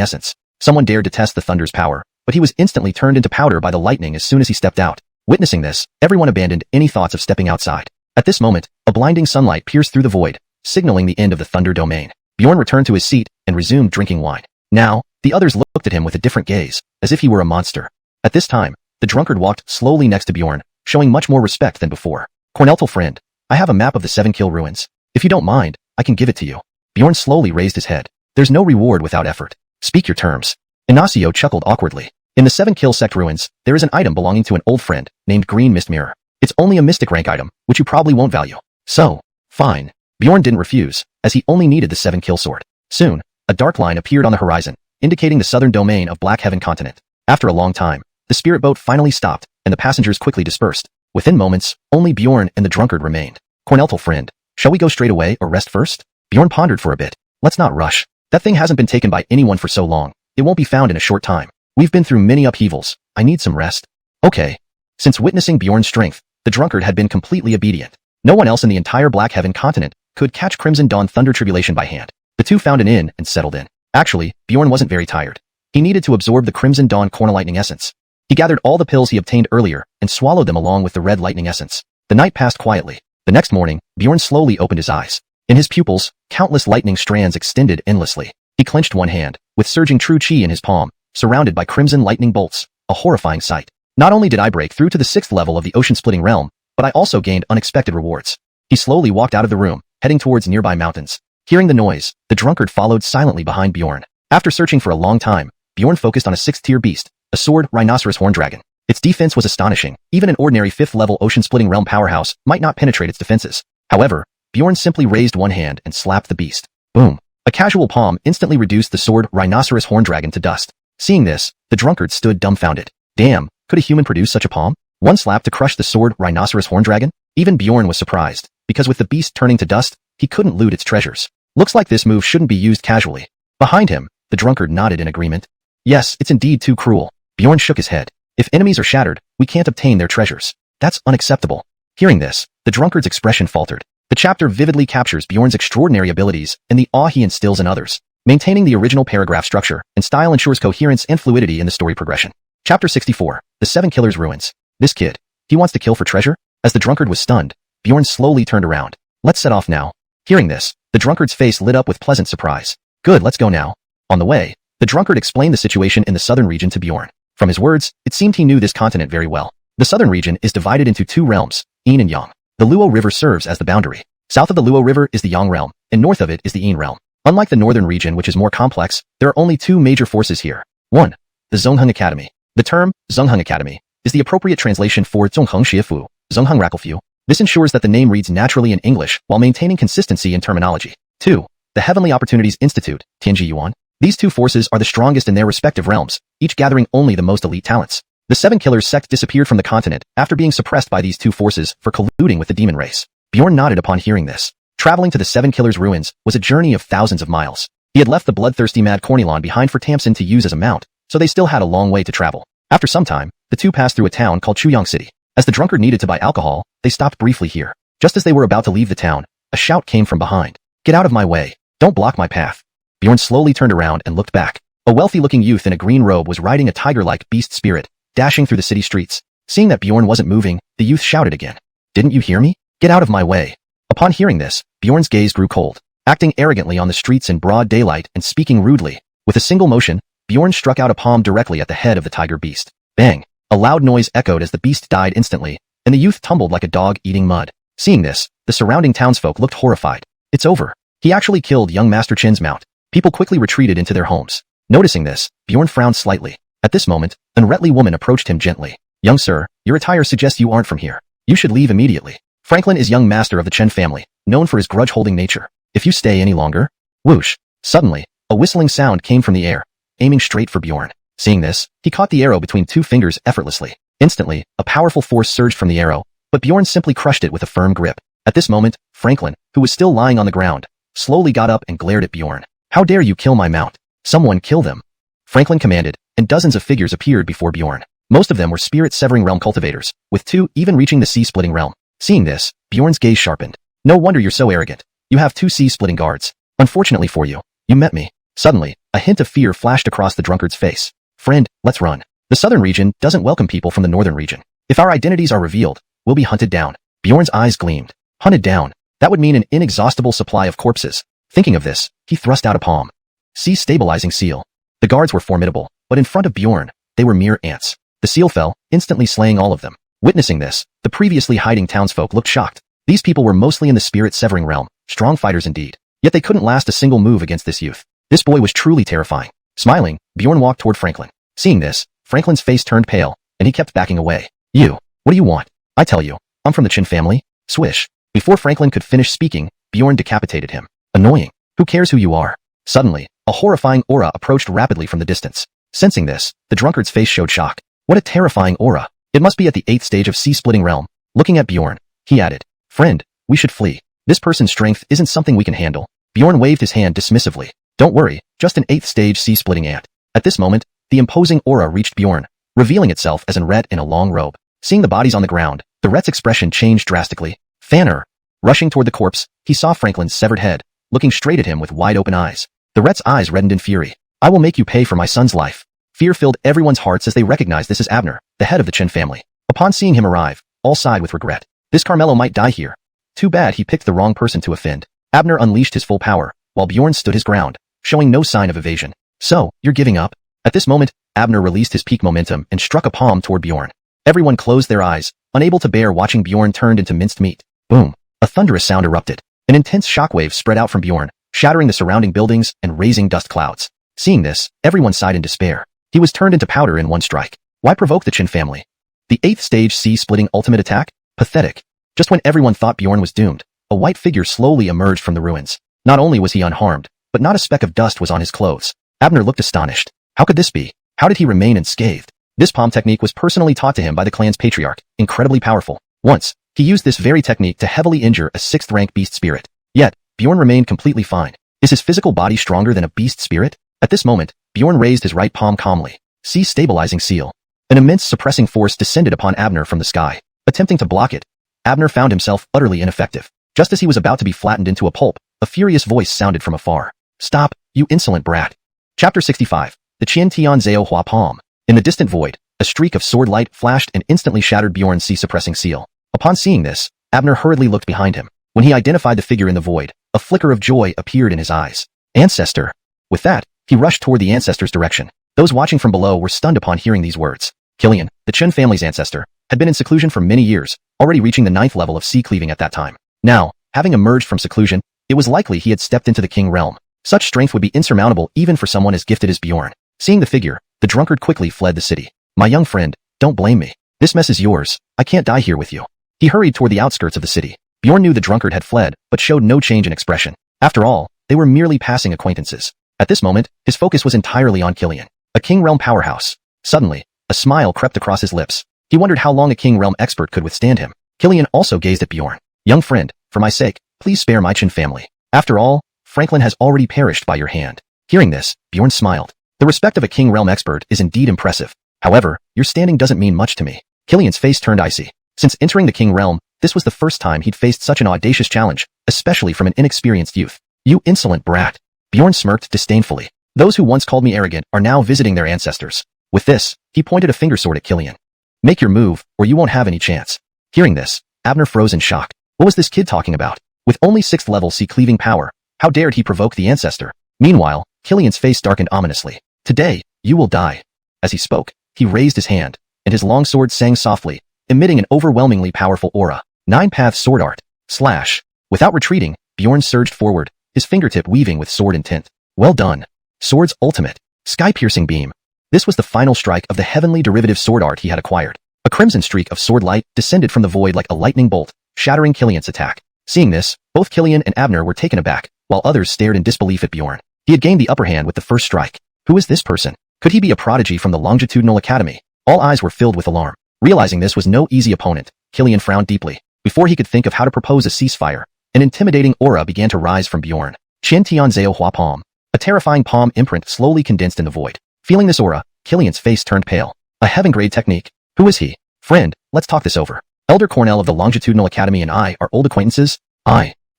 essence. Someone dared to test the thunder's power, but he was instantly turned into powder by the lightning as soon as he stepped out. Witnessing this, everyone abandoned any thoughts of stepping outside. At this moment, a blinding sunlight pierced through the void, signaling the end of the thunder domain. Bjorn returned to his seat and resumed drinking wine. Now, the others looked at him with a different gaze, as if he were a monster. At this time, the drunkard walked slowly next to Bjorn, showing much more respect than before. Corneltal friend, I have a map of the 7 kill ruins. If you don't mind, I can give it to you. Bjorn slowly raised his head. There's no reward without effort. Speak your terms. Ignacio chuckled awkwardly. In the 7 kill sect ruins, there is an item belonging to an old friend, named Green Mist Mirror. It's only a mystic rank item, which you probably won't value. So, fine. Bjorn didn't refuse, as he only needed the 7 kill sword. Soon, a dark line appeared on the horizon, indicating the southern domain of Black Heaven continent. After a long time, the spirit boat finally stopped, and the passengers quickly dispersed. Within moments, only Bjorn and the drunkard remained. Corneltal friend, shall we go straight away or rest first? Bjorn pondered for a bit. Let's not rush. That thing hasn't been taken by anyone for so long. It won't be found in a short time. We've been through many upheavals. I need some rest. Okay. Since witnessing Bjorn's strength, the drunkard had been completely obedient. No one else in the entire Black Heaven continent could catch Crimson Dawn Thunder Tribulation by hand. The two found an inn and settled in. Actually, Bjorn wasn't very tired. He needed to absorb the Crimson Dawn Corner Lightning essence. He gathered all the pills he obtained earlier and swallowed them along with the red lightning essence. The night passed quietly. The next morning, Bjorn slowly opened his eyes. In his pupils, countless lightning strands extended endlessly. He clenched one hand, with surging true chi in his palm, surrounded by crimson lightning bolts, a horrifying sight. Not only did I break through to the 6th level of the ocean-splitting realm, but I also gained unexpected rewards. He slowly walked out of the room, heading towards nearby mountains. Hearing the noise, the drunkard followed silently behind Bjorn. After searching for a long time, Bjorn focused on a 6th-tier beast, a sword rhinoceros horn dragon. Its defense was astonishing. Even an ordinary 5th-level ocean-splitting realm powerhouse might not penetrate its defenses. However, Bjorn simply raised one hand and slapped the beast. Boom. A casual palm instantly reduced the sword rhinoceros horn dragon to dust. Seeing this, the drunkard stood dumbfounded. Damn, could a human produce such a palm? One slap to crush the sword rhinoceros horn dragon? Even Bjorn was surprised, because with the beast turning to dust, he couldn't loot its treasures. Looks like this move shouldn't be used casually. Behind him, the drunkard nodded in agreement. Yes, it's indeed too cruel. Bjorn shook his head. If enemies are shattered, we can't obtain their treasures. That's unacceptable. Hearing this, the drunkard's expression faltered. The chapter vividly captures Bjorn's extraordinary abilities and the awe he instills in others. Maintaining the original paragraph structure and style ensures coherence and fluidity in the story progression. Chapter 64, The 7 Killers' Ruins. This kid, he wants to kill for treasure? As the drunkard was stunned, Bjorn slowly turned around. Let's set off now. Hearing this, the drunkard's face lit up with pleasant surprise. Good, let's go now. On the way, the drunkard explained the situation in the southern region to Bjorn. From his words, it seemed he knew this continent very well. The southern region is divided into 2 realms, Yin and Yang. The Luo River serves as the boundary. South of the Luo River is the Yang realm, and north of it is the Yin realm. Unlike the northern region, which is more complex, there are only 2 major forces here. 1. The Zhongheng Academy. The term, Zhongheng Academy, is the appropriate translation for Zhongheng Xiefu, Zhongheng Rakelfu. This ensures that the name reads naturally in English while maintaining consistency in terminology. 2. The Heavenly Opportunities Institute, Tianji Yuan. These 2 forces are the strongest in their respective realms, each gathering only the most elite talents. The 7 Killers sect disappeared from the continent after being suppressed by these 2 forces for colluding with the demon race. Bjorn nodded upon hearing this. Traveling to the 7 Killers' ruins was a journey of thousands of miles. He had left the bloodthirsty Mad Cornelon behind for Tamsin to use as a mount, so they still had a long way to travel. After some time, the 2 passed through a town called Chuyang City. As the drunkard needed to buy alcohol, they stopped briefly here. Just as they were about to leave the town, a shout came from behind. Get out of my way. Don't block my path. Bjorn slowly turned around and looked back. A wealthy-looking youth in a green robe was riding a tiger-like beast spirit, dashing through the city streets. Seeing that Bjorn wasn't moving, the youth shouted again. Didn't you hear me? Get out of my way. Upon hearing this, Bjorn's gaze grew cold. Acting arrogantly on the streets in broad daylight and speaking rudely, with a single motion, Bjorn struck out a palm directly at the head of the tiger beast. Bang! A loud noise echoed as the beast died instantly, and the youth tumbled like a dog eating mud. Seeing this, the surrounding townsfolk looked horrified. It's over. He actually killed young Master Chin's mount. People quickly retreated into their homes. Noticing this, Bjorn frowned slightly. At this moment, an Retly woman approached him gently. Young sir, your attire suggests you aren't from here. You should leave immediately. Franklin is young master of the Chen family, known for his grudge-holding nature. If you stay any longer... Whoosh! Suddenly, a whistling sound came from the air, aiming straight for Bjorn. Seeing this, he caught the arrow between two fingers effortlessly. Instantly, a powerful force surged from the arrow, but Bjorn simply crushed it with a firm grip. At this moment, Franklin, who was still lying on the ground, slowly got up and glared at Bjorn. "How dare you kill my mount? Someone kill them!" Franklin commanded, and dozens of figures appeared before Bjorn. Most of them were spirit-severing realm cultivators, with two even reaching the sea-splitting realm. Seeing this, Bjorn's gaze sharpened. "No wonder you're so arrogant. You have two sea-splitting guards. Unfortunately for you, you met me." Suddenly, a hint of fear flashed across the drunkard's face. "Friend, let's run. The southern region doesn't welcome people from the northern region. If our identities are revealed, we'll be hunted down." Bjorn's eyes gleamed. Hunted down? That would mean an inexhaustible supply of corpses. Thinking of this, he thrust out a palm. Sea stabilizing seal. The guards were formidable, but in front of Bjorn, they were mere ants. The seal fell, instantly slaying all of them. Witnessing this, the previously hiding townsfolk looked shocked. These people were mostly in the spirit-severing realm, strong fighters indeed. Yet they couldn't last a single move against this youth. This boy was truly terrifying. Smiling, Bjorn walked toward Franklin. Seeing this, Franklin's face turned pale, and he kept backing away. "You, what do you want? I tell you, I'm from the Chin family." Swish. Before Franklin could finish speaking, Bjorn decapitated him. Annoying. Who cares who you are? Suddenly, a horrifying aura approached rapidly from the distance. Sensing this, the drunkard's face showed shock. What a terrifying aura. It must be at the 8th stage of sea-splitting realm. Looking at Bjorn, he added, "Friend, we should flee. This person's strength isn't something we can handle." Bjorn waved his hand dismissively. "Don't worry, just an 8th stage sea-splitting ant." At this moment, the imposing aura reached Bjorn, revealing itself as an ret in a long robe. Seeing the bodies on the ground, the ret's expression changed drastically. "Fanner." Rushing toward the corpse, he saw Franklin's severed head, looking straight at him with wide-open eyes. The ret's eyes reddened in fury. "I will make you pay for my son's life." Fear filled everyone's hearts as they recognized this as Abner, the head of the Chin family. Upon seeing him arrive, all sighed with regret. This Carmelo might die here. Too bad he picked the wrong person to offend. Abner unleashed his full power, while Bjorn stood his ground, showing no sign of evasion. "So, you're giving up?" At this moment, Abner released his peak momentum and struck a palm toward Bjorn. Everyone closed their eyes, unable to bear watching Bjorn turned into minced meat. Boom. A thunderous sound erupted. An intense shockwave spread out from Bjorn, shattering the surrounding buildings and raising dust clouds. Seeing this, everyone sighed in despair. He was turned into powder in one strike. Why provoke the Chin family? The 8th stage sea-splitting ultimate attack? Pathetic. Just when everyone thought Bjorn was doomed, a white figure slowly emerged from the ruins. Not only was he unharmed, but not a speck of dust was on his clothes. Abner looked astonished. How could this be? How did he remain unscathed? This palm technique was personally taught to him by the clan's patriarch, incredibly powerful. Once, he used this very technique to heavily injure a 6th-rank beast spirit. Yet, Bjorn remained completely fine. Is his physical body stronger than a beast spirit? At this moment, Bjorn raised his right palm calmly. Sea stabilizing seal. An immense suppressing force descended upon Abner from the sky. Attempting to block it, Abner found himself utterly ineffective. Just as he was about to be flattened into a pulp, a furious voice sounded from afar. "Stop, you insolent brat." Chapter 65. The Qian Tian Zhao Hua Palm. In the distant void, a streak of sword light flashed and instantly shattered Bjorn's sea-suppressing seal. Upon seeing this, Abner hurriedly looked behind him. When he identified the figure in the void, a flicker of joy appeared in his eyes. Ancestor. With that, he rushed toward the ancestor's direction. Those watching from below were stunned upon hearing these words. Killian, the Chen family's ancestor, had been in seclusion for many years, already reaching the 9th level of sea cleaving at that time. Now, having emerged from seclusion, it was likely he had stepped into the king realm. Such strength would be insurmountable even for someone as gifted as Bjorn. Seeing the figure, the drunkard quickly fled the city. "My young friend, don't blame me. This mess is yours. I can't die here with you." He hurried toward the outskirts of the city. Bjorn knew the drunkard had fled, but showed no change in expression. After all, they were merely passing acquaintances. At this moment, his focus was entirely on Killian, a King Realm powerhouse. Suddenly, a smile crept across his lips. He wondered how long a King Realm expert could withstand him. Killian also gazed at Bjorn. "Young friend, for my sake, please spare my Chin family. After all, Franklin has already perished by your hand." Hearing this, Bjorn smiled. The respect of a King Realm expert is indeed impressive. However, your standing doesn't mean much to me. Killian's face turned icy. Since entering the King Realm, this was the first time he'd faced such an audacious challenge, especially from an inexperienced youth. "You insolent brat." Bjorn smirked disdainfully. "Those who once called me arrogant are now visiting their ancestors." With this, he pointed a finger sword at Killian. "Make your move, or you won't have any chance." Hearing this, Abner froze in shock. What was this kid talking about? With only 6th level sea cleaving power, how dared he provoke the ancestor? Meanwhile, Killian's face darkened ominously. "Today, you will die." As he spoke, he raised his hand, and his long sword sang softly, emitting an overwhelmingly powerful aura. 9-path sword art. Slash. Without retreating, Bjorn surged forward, his fingertip weaving with sword intent. Well done. Sword's ultimate. Sky-piercing beam. This was the final strike of the heavenly derivative sword art he had acquired. A crimson streak of sword light descended from the void like a lightning bolt, shattering Killian's attack. Seeing this, both Killian and Abner were taken aback, while others stared in disbelief at Bjorn. He had gained the upper hand with the first strike. Who is this person? Could he be a prodigy from the Longitudinal Academy? All eyes were filled with alarm. Realizing this was no easy opponent, Killian frowned deeply. Before he could think of how to propose a ceasefire, an intimidating aura began to rise from Bjorn. Qian Tian Zao Hua Palm. A terrifying palm imprint slowly condensed in the void. Feeling this aura, Killian's face turned pale. A heaven-grade technique. Who is he? Friend, let's talk this over. Elder Cornell of the Longitudinal Academy and I are old acquaintances?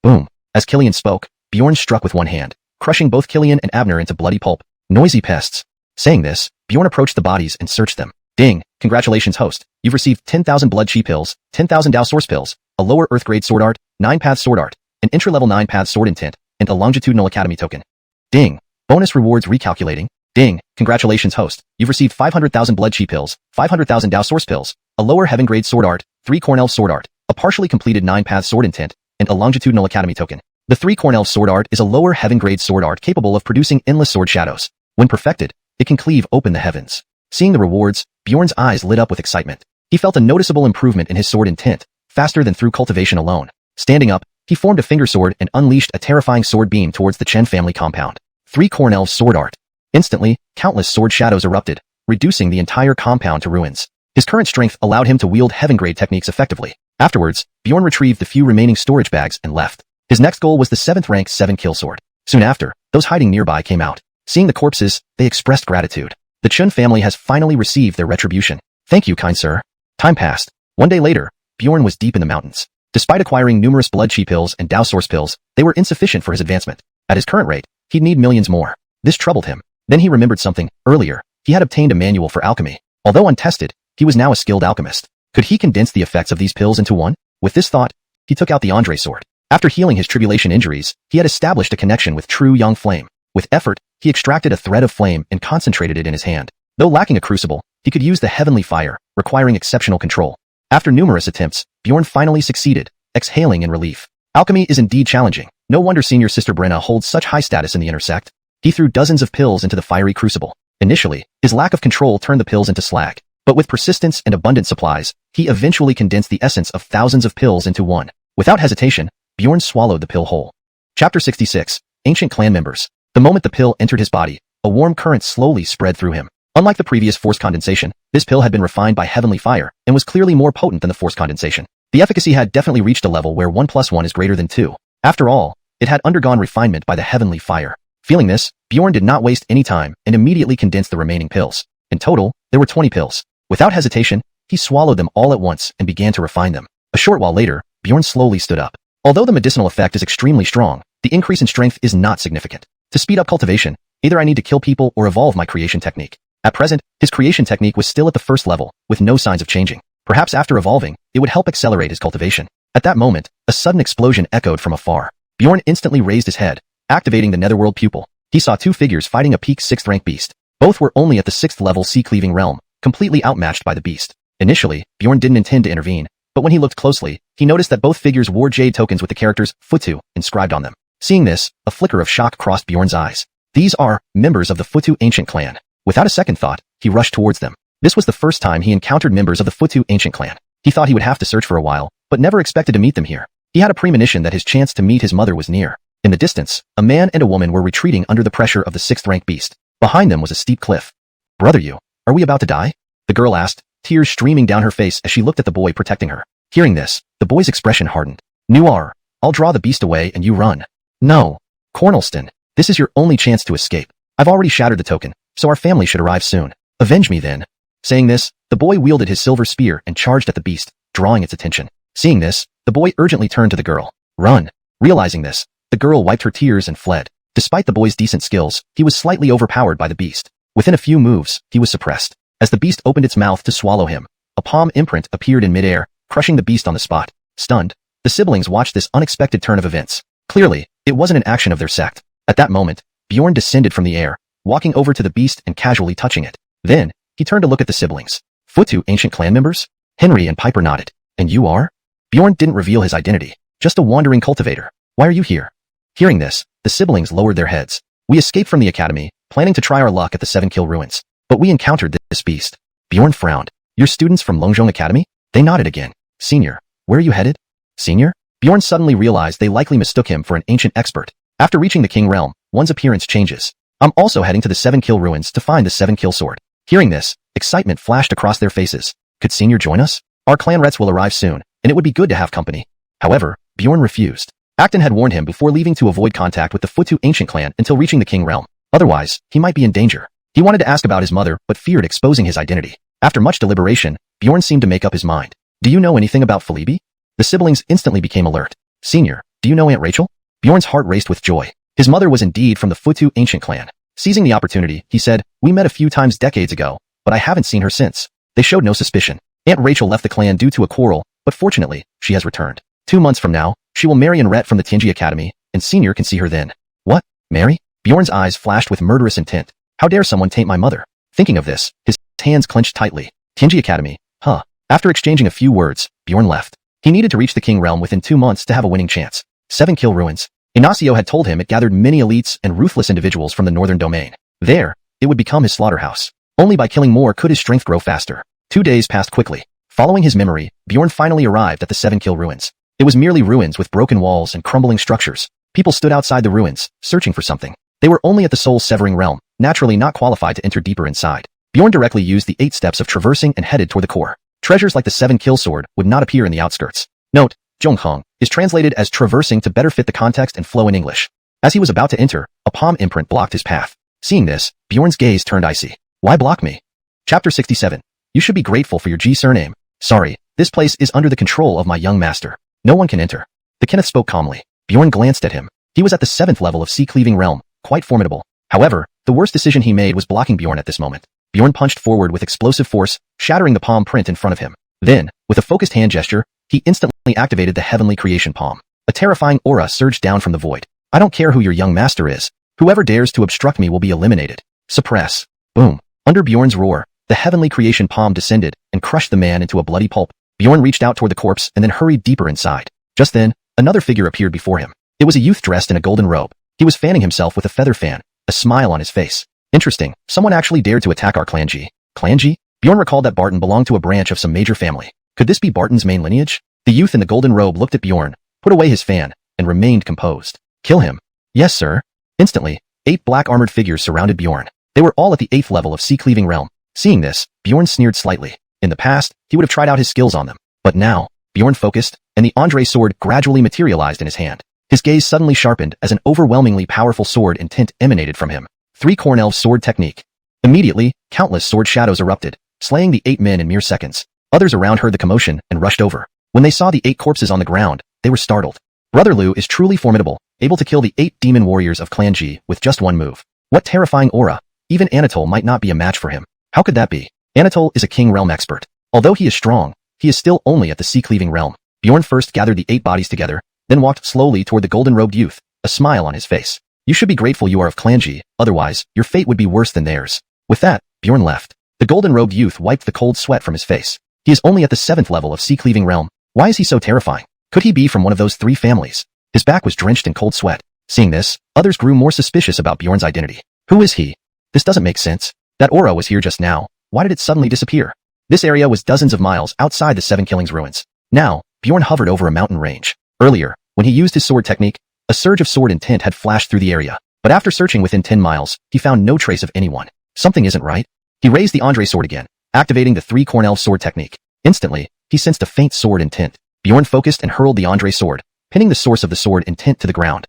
Boom. As Killian spoke, Bjorn struck with one hand, crushing both Killian and Abner into bloody pulp. Noisy pests. Saying this, Bjorn approached the bodies and searched them. Ding, congratulations host. You've received 10,000 blood chi pills, 10,000 Dao source pills, a lower earth grade sword art, 9-path sword art, an intra-level 9-path sword intent, and a Longitudinal Academy token. Ding. Bonus rewards recalculating. Ding, congratulations host. You've received 500,000 blood chi pills, 500,000 Dao source pills, a lower heaven grade sword art, 3 Cornell sword art, a partially completed 9-path sword intent, and a Longitudinal Academy token. The 3 Cornell sword art is a lower heaven grade sword art capable of producing endless sword shadows. When perfected, it can cleave open the heavens. Seeing the rewards, Bjorn's eyes lit up with excitement. He felt a noticeable improvement in his sword intent, faster than through cultivation alone. Standing up, he formed a finger sword and unleashed a terrifying sword beam towards the Chen family compound. 3 Cornell sword art. Instantly, countless sword shadows erupted, reducing the entire compound to ruins. His current strength allowed him to wield heaven-grade techniques effectively. Afterwards, Bjorn retrieved the few remaining storage bags and left. His next goal was the 7th rank 7-kill sword. Soon after, those hiding nearby came out. Seeing the corpses, they expressed gratitude. The Chun family has finally received their retribution. Thank you, kind sir. Time passed. One day later, Bjorn was deep in the mountains. Despite acquiring numerous blood chi pills and Dao source pills, they were insufficient for his advancement. At his current rate, he'd need millions more. This troubled him. Then he remembered something. Earlier, he had obtained a manual for alchemy. Although untested, he was now a skilled alchemist. Could he condense the effects of these pills into one? With this thought, he took out the Andre sword. After healing his tribulation injuries, he had established a connection with true young flame. With effort, he extracted a thread of flame and concentrated it in his hand. Though lacking a crucible, he could use the heavenly fire, requiring exceptional control. After numerous attempts, Bjorn finally succeeded, exhaling in relief. Alchemy is indeed challenging. No wonder senior sister Brenna holds such high status in the inner sect. He threw dozens of pills into the fiery crucible. Initially, his lack of control turned the pills into slag. But with persistence and abundant supplies, he eventually condensed the essence of thousands of pills into one. Without hesitation, Bjorn swallowed the pill whole. Chapter 66. Ancient Clan Members. The moment the pill entered his body, a warm current slowly spread through him. Unlike the previous forced condensation, this pill had been refined by heavenly fire and was clearly more potent than the forced condensation. The efficacy had definitely reached a level where 1 + 1 is greater than 2. After all, it had undergone refinement by the heavenly fire. Feeling this, Bjorn did not waste any time and immediately condensed the remaining pills. In total, there were 20 pills. Without hesitation, he swallowed them all at once and began to refine them. A short while later, Bjorn slowly stood up. Although the medicinal effect is extremely strong, the increase in strength is not significant. To speed up cultivation, either I need to kill people or evolve my creation technique. At present, his creation technique was still at the first level, with no signs of changing. Perhaps after evolving, it would help accelerate his cultivation. At that moment, a sudden explosion echoed from afar. Bjorn instantly raised his head, activating the netherworld pupil. He saw 2 figures fighting a peak 6th rank beast. Both were only at the 6th level sea-cleaving realm, completely outmatched by the beast. Initially, Bjorn didn't intend to intervene, but when he looked closely, he noticed that both figures wore jade tokens with the characters Futu inscribed on them. Seeing this, a flicker of shock crossed Bjorn's eyes. These are members of the Futu ancient clan. Without a second thought, he rushed towards them. This was the first time he encountered members of the Futu ancient clan. He thought he would have to search for a while, but never expected to meet them here. He had a premonition that his chance to meet his mother was near. In the distance, a man and a woman were retreating under the pressure of the 6th rank beast. Behind them was a steep cliff. Brother, are we about to die? The girl asked, tears streaming down her face as she looked at the boy protecting her. Hearing this, the boy's expression hardened. Nuar, I'll draw the beast away and you run. No. Cornelston, this is your only chance to escape. I've already shattered the token, so our family should arrive soon. Avenge me then. Saying this, the boy wielded his silver spear and charged at the beast, drawing its attention. Seeing this, the boy urgently turned to the girl. Run. Realizing this, the girl wiped her tears and fled. Despite the boy's decent skills, he was slightly overpowered by the beast. Within a few moves, he was suppressed. As the beast opened its mouth to swallow him, a palm imprint appeared in midair, crushing the beast on the spot. Stunned, the siblings watched this unexpected turn of events. Clearly, it wasn't an action of their sect. At that moment, Bjorn descended from the air, walking over to the beast and casually touching it. Then, he turned to look at the siblings. Futu ancient clan members? Henry and Piper nodded. And you are? Bjorn didn't reveal his identity. Just a wandering cultivator. Why are you here? Hearing this, the siblings lowered their heads. We escaped from the academy, planning to try our luck at the 7-kill ruins. But we encountered this beast. Bjorn frowned. You're students from Longzhong Academy? They nodded again. Senior, where are you headed? Senior? Bjorn suddenly realized they likely mistook him for an ancient expert. After reaching the king realm, one's appearance changes. I'm also heading to the 7-kill ruins to find the 7-kill sword. Hearing this, excitement flashed across their faces. Could Senior join us? Our clanrets will arrive soon, and it would be good to have company. However, Bjorn refused. Acton had warned him before leaving to avoid contact with the Futu ancient clan until reaching the King realm. Otherwise, he might be in danger. He wanted to ask about his mother, but feared exposing his identity. After much deliberation, Bjorn seemed to make up his mind. Do you know anything about Felipe? The siblings instantly became alert. Senior, do you know Aunt Rachel? Bjorn's heart raced with joy. His mother was indeed from the Futu ancient clan. Seizing the opportunity, he said, we met a few times decades ago, but I haven't seen her since. They showed no suspicion. Aunt Rachel left the clan due to a quarrel, but fortunately, she has returned. 2 months from now, she will marry Enret from the Tianji Academy, and Senior can see her then. What? Marry? Bjorn's eyes flashed with murderous intent. How dare someone taint my mother? Thinking of this, his hands clenched tightly. Tianji Academy, huh? After exchanging a few words, Bjorn left. He needed to reach the King realm within 2 months to have a winning chance. 7-kill ruins. Ignacio had told him it gathered many elites and ruthless individuals from the northern domain. There, it would become his slaughterhouse. Only by killing more could his strength grow faster. 2 days passed quickly. Following his memory, Bjorn finally arrived at the 7-kill ruins. It was merely ruins with broken walls and crumbling structures. People stood outside the ruins, searching for something. They were only at the soul-severing realm, naturally not qualified to enter deeper inside. Bjorn directly used the 8 steps of traversing and headed toward the core. Treasures like the 7-kill sword would not appear in the outskirts. Note, Zhonghong is translated as traversing to better fit the context and flow in English. As he was about to enter, a palm imprint blocked his path. Seeing this, Bjorn's gaze turned icy. Why block me? Chapter 67. You should be grateful for your G surname. Sorry, this place is under the control of my young master. No one can enter. The Kenneth spoke calmly. Bjorn glanced at him. He was at the 7th level of sea-cleaving realm, quite formidable. However, the worst decision he made was blocking Bjorn at this moment. Bjorn punched forward with explosive force, shattering the palm print in front of him. Then, with a focused hand gesture, he instantly activated the heavenly creation palm. A terrifying aura surged down from the void. I don't care who your young master is. Whoever dares to obstruct me will be eliminated. Suppress. Boom. Under Bjorn's roar, the heavenly creation palm descended and crushed the man into a bloody pulp. Bjorn reached out toward the corpse and then hurried deeper inside. Just then, another figure appeared before him. It was a youth dressed in a golden robe. He was fanning himself with a feather fan, a smile on his face. Interesting, someone actually dared to attack our clan G. Clan G? Bjorn recalled that Barton belonged to a branch of some major family. Could this be Barton's main lineage? The youth in the golden robe looked at Bjorn, put away his fan, and remained composed. Kill him. Yes, sir. Instantly, 8 black-armored figures surrounded Bjorn. They were all at the 8th level of sea-cleaving realm. Seeing this, Bjorn sneered slightly. In the past, he would have tried out his skills on them. But now, Bjorn focused, and the Andre sword gradually materialized in his hand. His gaze suddenly sharpened as an overwhelmingly powerful sword intent emanated from him. 3 Cornell sword technique. Immediately, countless sword shadows erupted, slaying the 8 men in mere seconds. Others around heard the commotion and rushed over. When they saw the 8 corpses on the ground, they were startled. Brother Liu is truly formidable, able to kill the 8 demon warriors of Clan G with just one move. What terrifying aura! Even Anatole might not be a match for him. How could that be? Anatole is a King realm expert. Although he is strong, he is still only at the sea-cleaving realm. Bjorn first gathered the 8 bodies together, then walked slowly toward the golden-robed youth, a smile on his face. You should be grateful you are of Clan G, otherwise, your fate would be worse than theirs. With that, Bjorn left. The golden-robed youth wiped the cold sweat from his face. He is only at the 7th level of sea-cleaving realm. Why is he so terrifying? Could he be from one of those 3 families? His back was drenched in cold sweat. Seeing this, others grew more suspicious about Bjorn's identity. Who is he? This doesn't make sense. That aura was here just now. Why did it suddenly disappear? This area was dozens of miles outside the 7 Killings ruins. Now, Bjorn hovered over a mountain range. Earlier, when he used his sword technique, a surge of sword intent had flashed through the area. But after searching within 10 miles, he found no trace of anyone. Something isn't right. He raised the Andre sword again, activating the 3 Cornell sword technique. Instantly, he sensed a faint sword intent. Bjorn focused and hurled the Andre sword, pinning the source of the sword intent to the ground.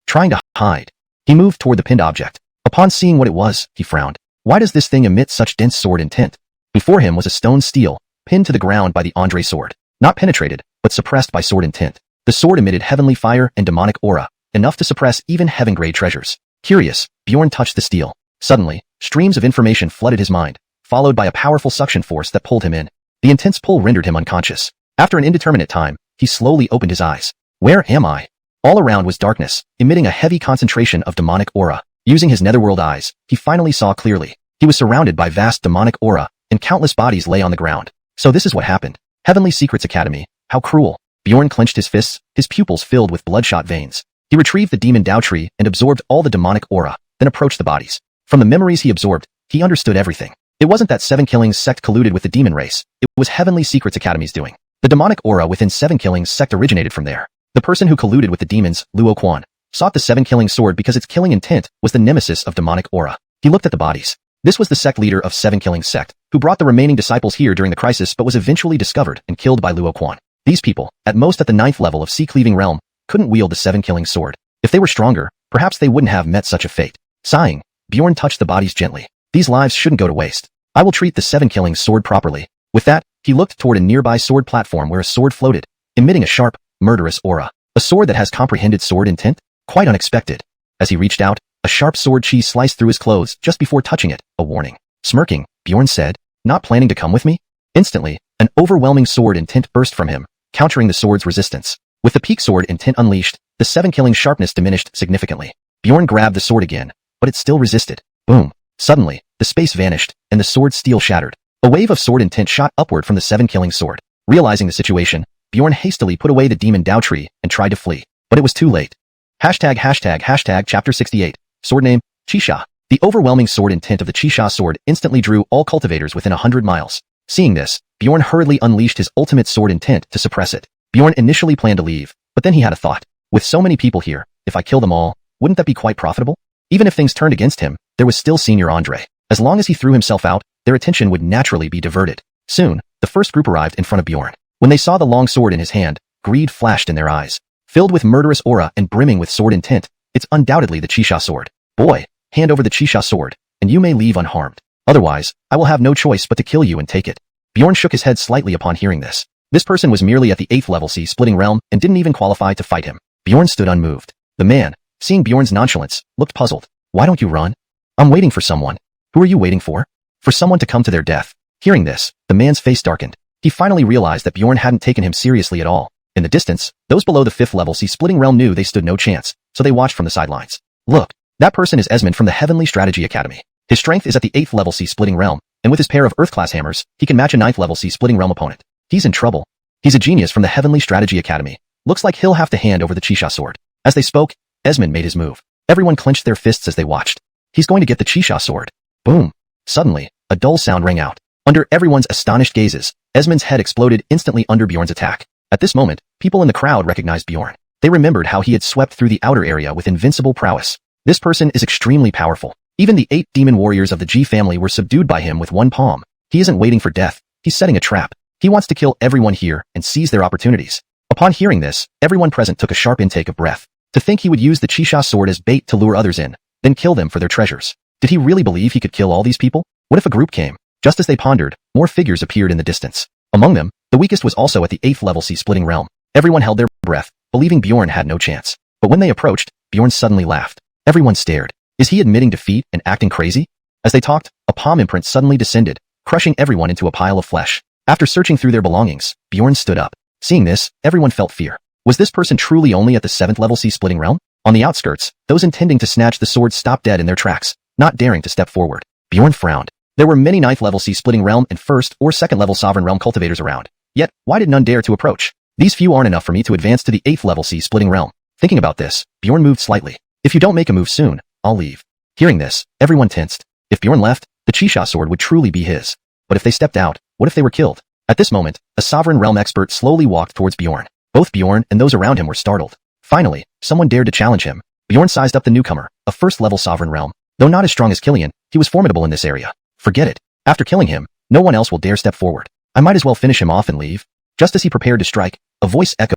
Trying to hide. He moved toward the pinned object. Upon seeing what it was, he frowned. Why does this thing emit such dense sword intent? Before him was a stone steel, pinned to the ground by the Andre sword. Not penetrated, but suppressed by sword intent. The sword emitted heavenly fire and demonic aura, enough to suppress even heaven-grade treasures. Curious, Bjorn touched the steel. Suddenly, streams of information flooded his mind, followed by a powerful suction force that pulled him in. The intense pull rendered him unconscious. After an indeterminate time, he slowly opened his eyes. Where am I? All around was darkness, emitting a heavy concentration of demonic aura. Using his netherworld eyes, he finally saw clearly. He was surrounded by vast demonic aura, and countless bodies lay on the ground. So this is what happened. Heavenly Secrets Academy. How cruel. Bjorn clenched his fists, his pupils filled with bloodshot veins. He retrieved the demon Dao tree and absorbed all the demonic aura, then approached the bodies. From the memories he absorbed, he understood everything. It wasn't that 7 Killings sect colluded with the demon race. It was Heavenly Secrets Academy's doing. The demonic aura within 7 Killings sect originated from there. The person who colluded with the demons, Luo Quan. sought the seven-killing sword because its killing intent was the nemesis of demonic aura. He looked at the bodies. This was the sect leader of seven-killing sect, who brought the remaining disciples here during the crisis but was eventually discovered and killed by Xuanhuan. These people, at most at the 9th level of Sea-Cleaving Realm, couldn't wield the seven-killing sword. If they were stronger, perhaps they wouldn't have met such a fate. Sighing, Bjorn touched the bodies gently. These lives shouldn't go to waste. I will treat the seven-killing sword properly. With that, he looked toward a nearby sword platform where a sword floated, emitting a sharp, murderous aura. A sword that has comprehended sword intent? Quite unexpected. As he reached out, a sharp sword cheese sliced through his clothes just before touching it, a warning. Smirking, Bjorn said, "Not planning to come with me?" Instantly, an overwhelming sword intent burst from him, countering the sword's resistance. With the peak sword intent unleashed, the seven-killing sharpness diminished significantly. Bjorn grabbed the sword again, but it still resisted. Boom. Suddenly, the space vanished, and the sword's steel shattered. A wave of sword intent shot upward from the seven-killing sword. Realizing the situation, Bjorn hastily put away the demon Dao tree and tried to flee. But it was too late. ##### Chapter 68. Sword name, Qisha. The overwhelming sword intent of the Qisha sword instantly drew all cultivators within 100 miles. Seeing this, Bjorn hurriedly unleashed his ultimate sword intent to suppress it. Bjorn initially planned to leave, but then he had a thought. With so many people here, if I kill them all, wouldn't that be quite profitable? Even if things turned against him, there was still Senior Andre. As long as he threw himself out, their attention would naturally be diverted. Soon, the first group arrived in front of Bjorn. When they saw the long sword in his hand, greed flashed in their eyes. Filled with murderous aura and brimming with sword intent, it's undoubtedly the Qisha sword. Boy, hand over the Qisha sword, and you may leave unharmed. Otherwise, I will have no choice but to kill you and take it. Bjorn shook his head slightly upon hearing this. This person was merely at the 8th level Sea-Splitting Realm and didn't even qualify to fight him. Bjorn stood unmoved. The man, seeing Bjorn's nonchalance, looked puzzled. Why don't you run? I'm waiting for someone. Who are you waiting for? For someone to come to their death. Hearing this, the man's face darkened. He finally realized that Bjorn hadn't taken him seriously at all. In the distance, those below the 5th level Sea-Splitting Realm knew they stood no chance, so they watched from the sidelines. Look, that person is Esmond from the Heavenly Strategy Academy. His strength is at the 8th level Sea-Splitting Realm, and with his pair of Earth-class hammers, he can match a 9th level Sea-Splitting Realm opponent. He's in trouble. He's a genius from the Heavenly Strategy Academy. Looks like he'll have to hand over the Qisha sword. As they spoke, Esmond made his move. Everyone clenched their fists as they watched. He's going to get the Qisha sword. Boom. Suddenly, a dull sound rang out. Under everyone's astonished gazes, Esmond's head exploded instantly under Bjorn's attack. At this moment, people in the crowd recognized Bjorn. They remembered how he had swept through the outer area with invincible prowess. This person is extremely powerful. Even the 8 demon warriors of the G family were subdued by him with one palm. He isn't waiting for death. He's setting a trap. He wants to kill everyone here and seize their opportunities. Upon hearing this, everyone present took a sharp intake of breath. To think he would use the Qisha sword as bait to lure others in, then kill them for their treasures. Did he really believe he could kill all these people? What if a group came? Just as they pondered, more figures appeared in the distance. Among them, the weakest was also at the 8th level Sea-Splitting Realm. Everyone held their breath, believing Bjorn had no chance. But when they approached, Bjorn suddenly laughed. Everyone stared. Is he admitting defeat and acting crazy? As they talked, a palm imprint suddenly descended, crushing everyone into a pile of flesh. After searching through their belongings, Bjorn stood up. Seeing this, everyone felt fear. Was this person truly only at the 7th level Sea-Splitting Realm? On the outskirts, those intending to snatch the sword stopped dead in their tracks, not daring to step forward. Bjorn frowned. There were many 9th level Sea-Splitting Realm and 1st or 2nd level Sovereign Realm cultivators around. Yet, why did none dare to approach? These few aren't enough for me to advance to the 8th level Sea-Splitting Realm. Thinking about this, Bjorn moved slightly. If you don't make a move soon, I'll leave. Hearing this, everyone tensed. If Bjorn left, the Qisha sword would truly be his. But if they stepped out, what if they were killed? At this moment, a Sovereign Realm expert slowly walked towards Bjorn. Both Bjorn and those around him were startled. Finally, someone dared to challenge him. Bjorn sized up the newcomer, a 1st level Sovereign Realm. Though not as strong as Killian, he was formidable in this area. Forget it. After killing him, no one else will dare step forward. I might as well finish him off and leave. Just as he prepared to strike, a voice echoed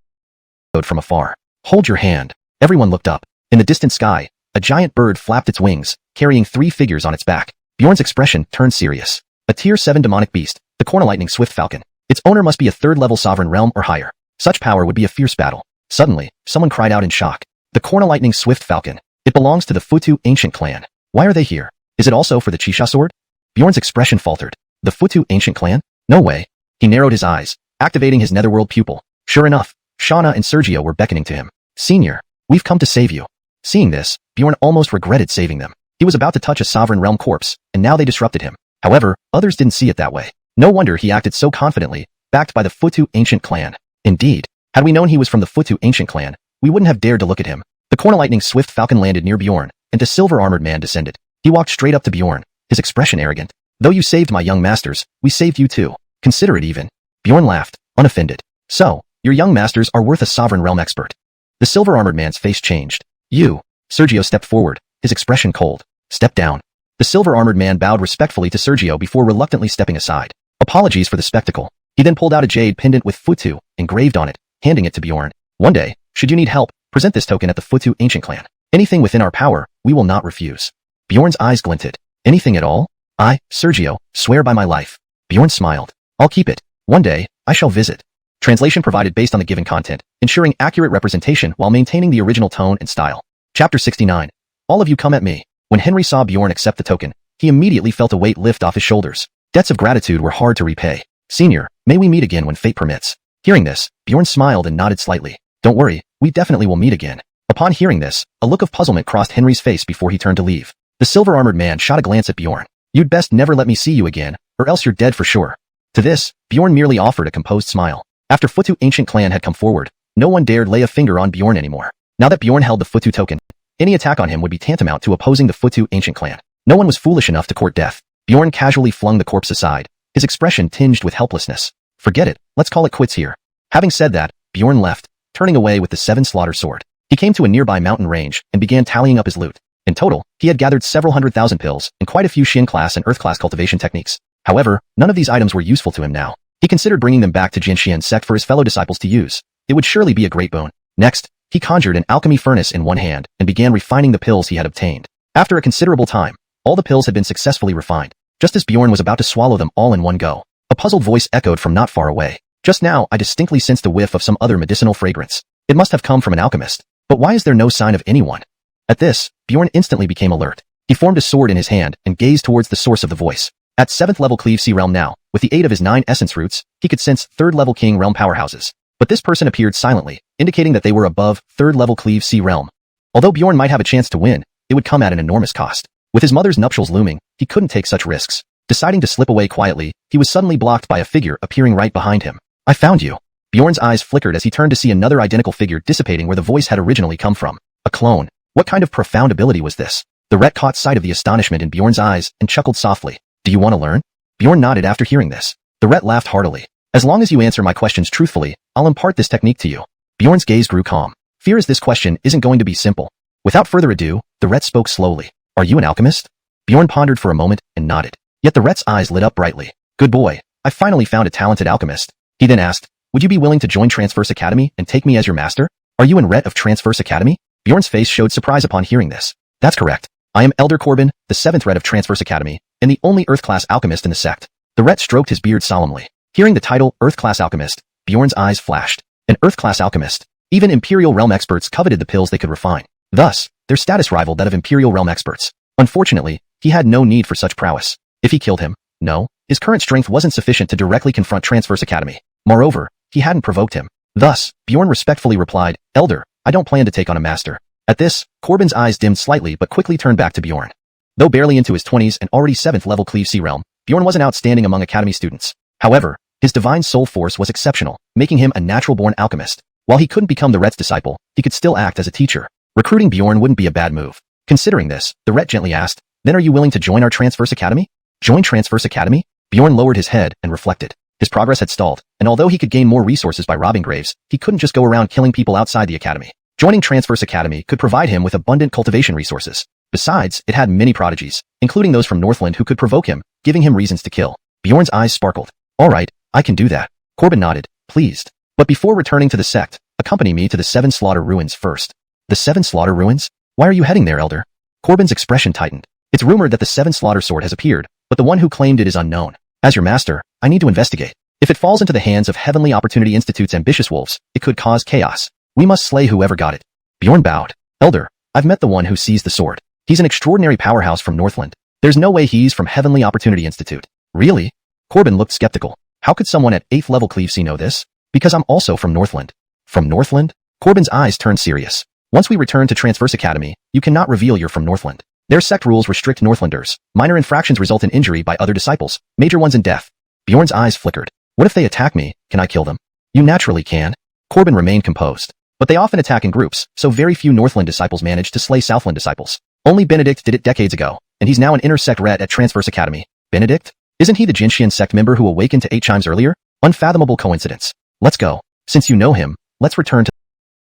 from afar. Hold your hand. Everyone looked up. In the distant sky, a giant bird flapped its wings, carrying 3 figures on its back. Bjorn's expression turned serious. A tier 7 demonic beast, the Corner-Lightning Swift Falcon. Its owner must be a 3rd level Sovereign Realm or higher. Such power would be a fierce battle. Suddenly, someone cried out in shock. The Corner-Lightning Swift Falcon. It belongs to the Futu Ancient Clan. Why are they here? Is it also for the Qisha sword? Bjorn's expression faltered. The Futu Ancient Clan? No way. He narrowed his eyes, activating his netherworld pupil. Sure enough, Shauna and Sergio were beckoning to him. Senior, we've come to save you. Seeing this, Bjorn almost regretted saving them. He was about to touch a Sovereign Realm corpse, and now they disrupted him. However, others didn't see it that way. No wonder he acted so confidently, backed by the Futu Ancient Clan. Indeed, had we known he was from the Futu Ancient Clan, we wouldn't have dared to look at him. The Corner-Lightning Swift Falcon landed near Bjorn, and a silver-armored man descended. He walked straight up to Bjorn, his expression arrogant. Though you saved my young masters, we saved you too. Consider it even. Bjorn laughed, unoffended. So, your young masters are worth a Sovereign Realm expert. The silver-armored man's face changed. You. Sergio stepped forward, his expression cold. Step down. The silver-armored man bowed respectfully to Sergio before reluctantly stepping aside. Apologies for the spectacle. He then pulled out a jade pendant with Futu engraved on it, handing it to Bjorn. One day, should you need help, present this token at the Futu ancient clan. Anything within our power, we will not refuse. Bjorn's eyes glinted. Anything at all? I, Sergio, swear by my life. Bjorn smiled. I'll keep it. One day, I shall visit. Translation provided based on the given content, ensuring accurate representation while maintaining the original tone and style. Chapter 69. All of you come at me. When Henry saw Bjorn accept the token, he immediately felt a weight lift off his shoulders. Debts of gratitude were hard to repay. Senior, may we meet again when fate permits. Hearing this, Bjorn smiled and nodded slightly. Don't worry, we definitely will meet again. Upon hearing this, a look of puzzlement crossed Henry's face before he turned to leave. The silver-armored man shot a glance at Bjorn. You'd best never let me see you again, or else you're dead for sure. To this, Bjorn merely offered a composed smile. After Futu ancient clan had come forward, no one dared lay a finger on Bjorn anymore. Now that Bjorn held the Futu token, any attack on him would be tantamount to opposing the Futu ancient clan. No one was foolish enough to court death. Bjorn casually flung the corpse aside, his expression tinged with helplessness. Forget it, let's call it quits here. Having said that, Bjorn left, turning away with the 7 slaughter sword. He came to a nearby mountain range and began tallying up his loot. In total, he had gathered several 100,000 pills and quite a few Xin class and Earth class cultivation techniques. However, none of these items were useful to him now. He considered bringing them back to Jinshian sect for his fellow disciples to use. It would surely be a great boon. Next, he conjured an alchemy furnace in one hand and began refining the pills he had obtained. After a considerable time, all the pills had been successfully refined. Just as Bjorn was about to swallow them all in one go, a puzzled voice echoed from not far away. Just now, I distinctly sensed a whiff of some other medicinal fragrance. It must have come from an alchemist. But why is there no sign of anyone? At this, Bjorn instantly became alert. He formed a sword in his hand and gazed towards the source of the voice. At 7th level Cleave Sea Realm now, with the aid of his 9 essence roots, he could sense 3rd level King Realm powerhouses. But this person appeared silently, indicating that they were above 3rd level Cleave Sea Realm. Although Bjorn might have a chance to win, it would come at an enormous cost. With his mother's nuptials looming, he couldn't take such risks. Deciding to slip away quietly, he was suddenly blocked by a figure appearing right behind him. I found you. Bjorn's eyes flickered as he turned to see another identical figure dissipating where the voice had originally come from. A clone. What kind of profound ability was this? The ret caught sight of the astonishment in Bjorn's eyes and chuckled softly. Do you want to learn? Bjorn nodded after hearing this. The ret laughed heartily. As long as you answer my questions truthfully, I'll impart this technique to you. Bjorn's gaze grew calm. Fear as this question isn't going to be simple. Without further ado, the ret spoke slowly. Are you an alchemist? Bjorn pondered for a moment and nodded. Yet the ret's eyes lit up brightly. Good boy, I finally found a talented alchemist. He then asked, would you be willing to join Transverse Academy and take me as your master? Are you in ret of Transverse Academy? Bjorn's face showed surprise upon hearing this. That's correct. I am Elder Corbin, the 7th ret of Transverse Academy, and the only Earth-class alchemist in the sect. The ret stroked his beard solemnly. Hearing the title Earth-class alchemist, Bjorn's eyes flashed. An Earth-class alchemist. Even Imperial Realm experts coveted the pills they could refine. Thus, their status rivaled that of Imperial Realm experts. Unfortunately, he had no need for such prowess. If he killed him, no, his current strength wasn't sufficient to directly confront Transverse Academy. Moreover, he hadn't provoked him. Thus, Bjorn respectfully replied, Elder, I don't plan to take on a master. At this, Corbin's eyes dimmed slightly but quickly turned back to Bjorn. Though barely into his 20s and already 7th level Cleave Sea Realm, Bjorn wasn't outstanding among Academy students. However, his divine soul force was exceptional, making him a natural-born alchemist. While he couldn't become the ret's disciple, he could still act as a teacher. Recruiting Bjorn wouldn't be a bad move. Considering this, the ret gently asked, then are you willing to join our Transverse Academy? Join Transverse Academy? Bjorn lowered his head and reflected. His progress had stalled, and although he could gain more resources by robbing graves, he couldn't just go around killing people outside the academy. Joining Transverse Academy could provide him with abundant cultivation resources. Besides, it had many prodigies, including those from Northland who could provoke him, giving him reasons to kill. Bjorn's eyes sparkled. All right, I can do that. Corbin nodded, pleased. But before returning to the sect, accompany me to the 7 Slaughter Ruins first. The 7 Slaughter Ruins? Why are you heading there, Elder? Corbin's expression tightened. It's rumored that the 7 Slaughter Sword has appeared, but the one who claimed it is unknown. As your master, I need to investigate. If it falls into the hands of Heavenly Opportunity Institute's ambitious wolves, it could cause chaos. We must slay whoever got it. Bjorn bowed. Elder, I've met the one who seized the sword. He's an extraordinary powerhouse from Northland. There's no way he's from Heavenly Opportunity Institute. Really? Corbin looked skeptical. How could someone at 8th level Cleave Sea know this? Because I'm also from Northland. From Northland? Corbin's eyes turned serious. Once we return to Transverse Academy, you cannot reveal you're from Northland. Their sect rules restrict Northlanders. Minor infractions result in injury by other disciples, major ones in death. Bjorn's eyes flickered. What if they attack me? Can I kill them? You naturally can. Corbin remained composed. But they often attack in groups, so very few Northland disciples manage to slay Southland disciples. Only Benedict did it decades ago, and he's now an inner sect ret at Transverse Academy. Benedict? Isn't he the Jinshian sect member who awakened to 8 chimes earlier? Unfathomable coincidence. Let's go. Since you know him, let's return to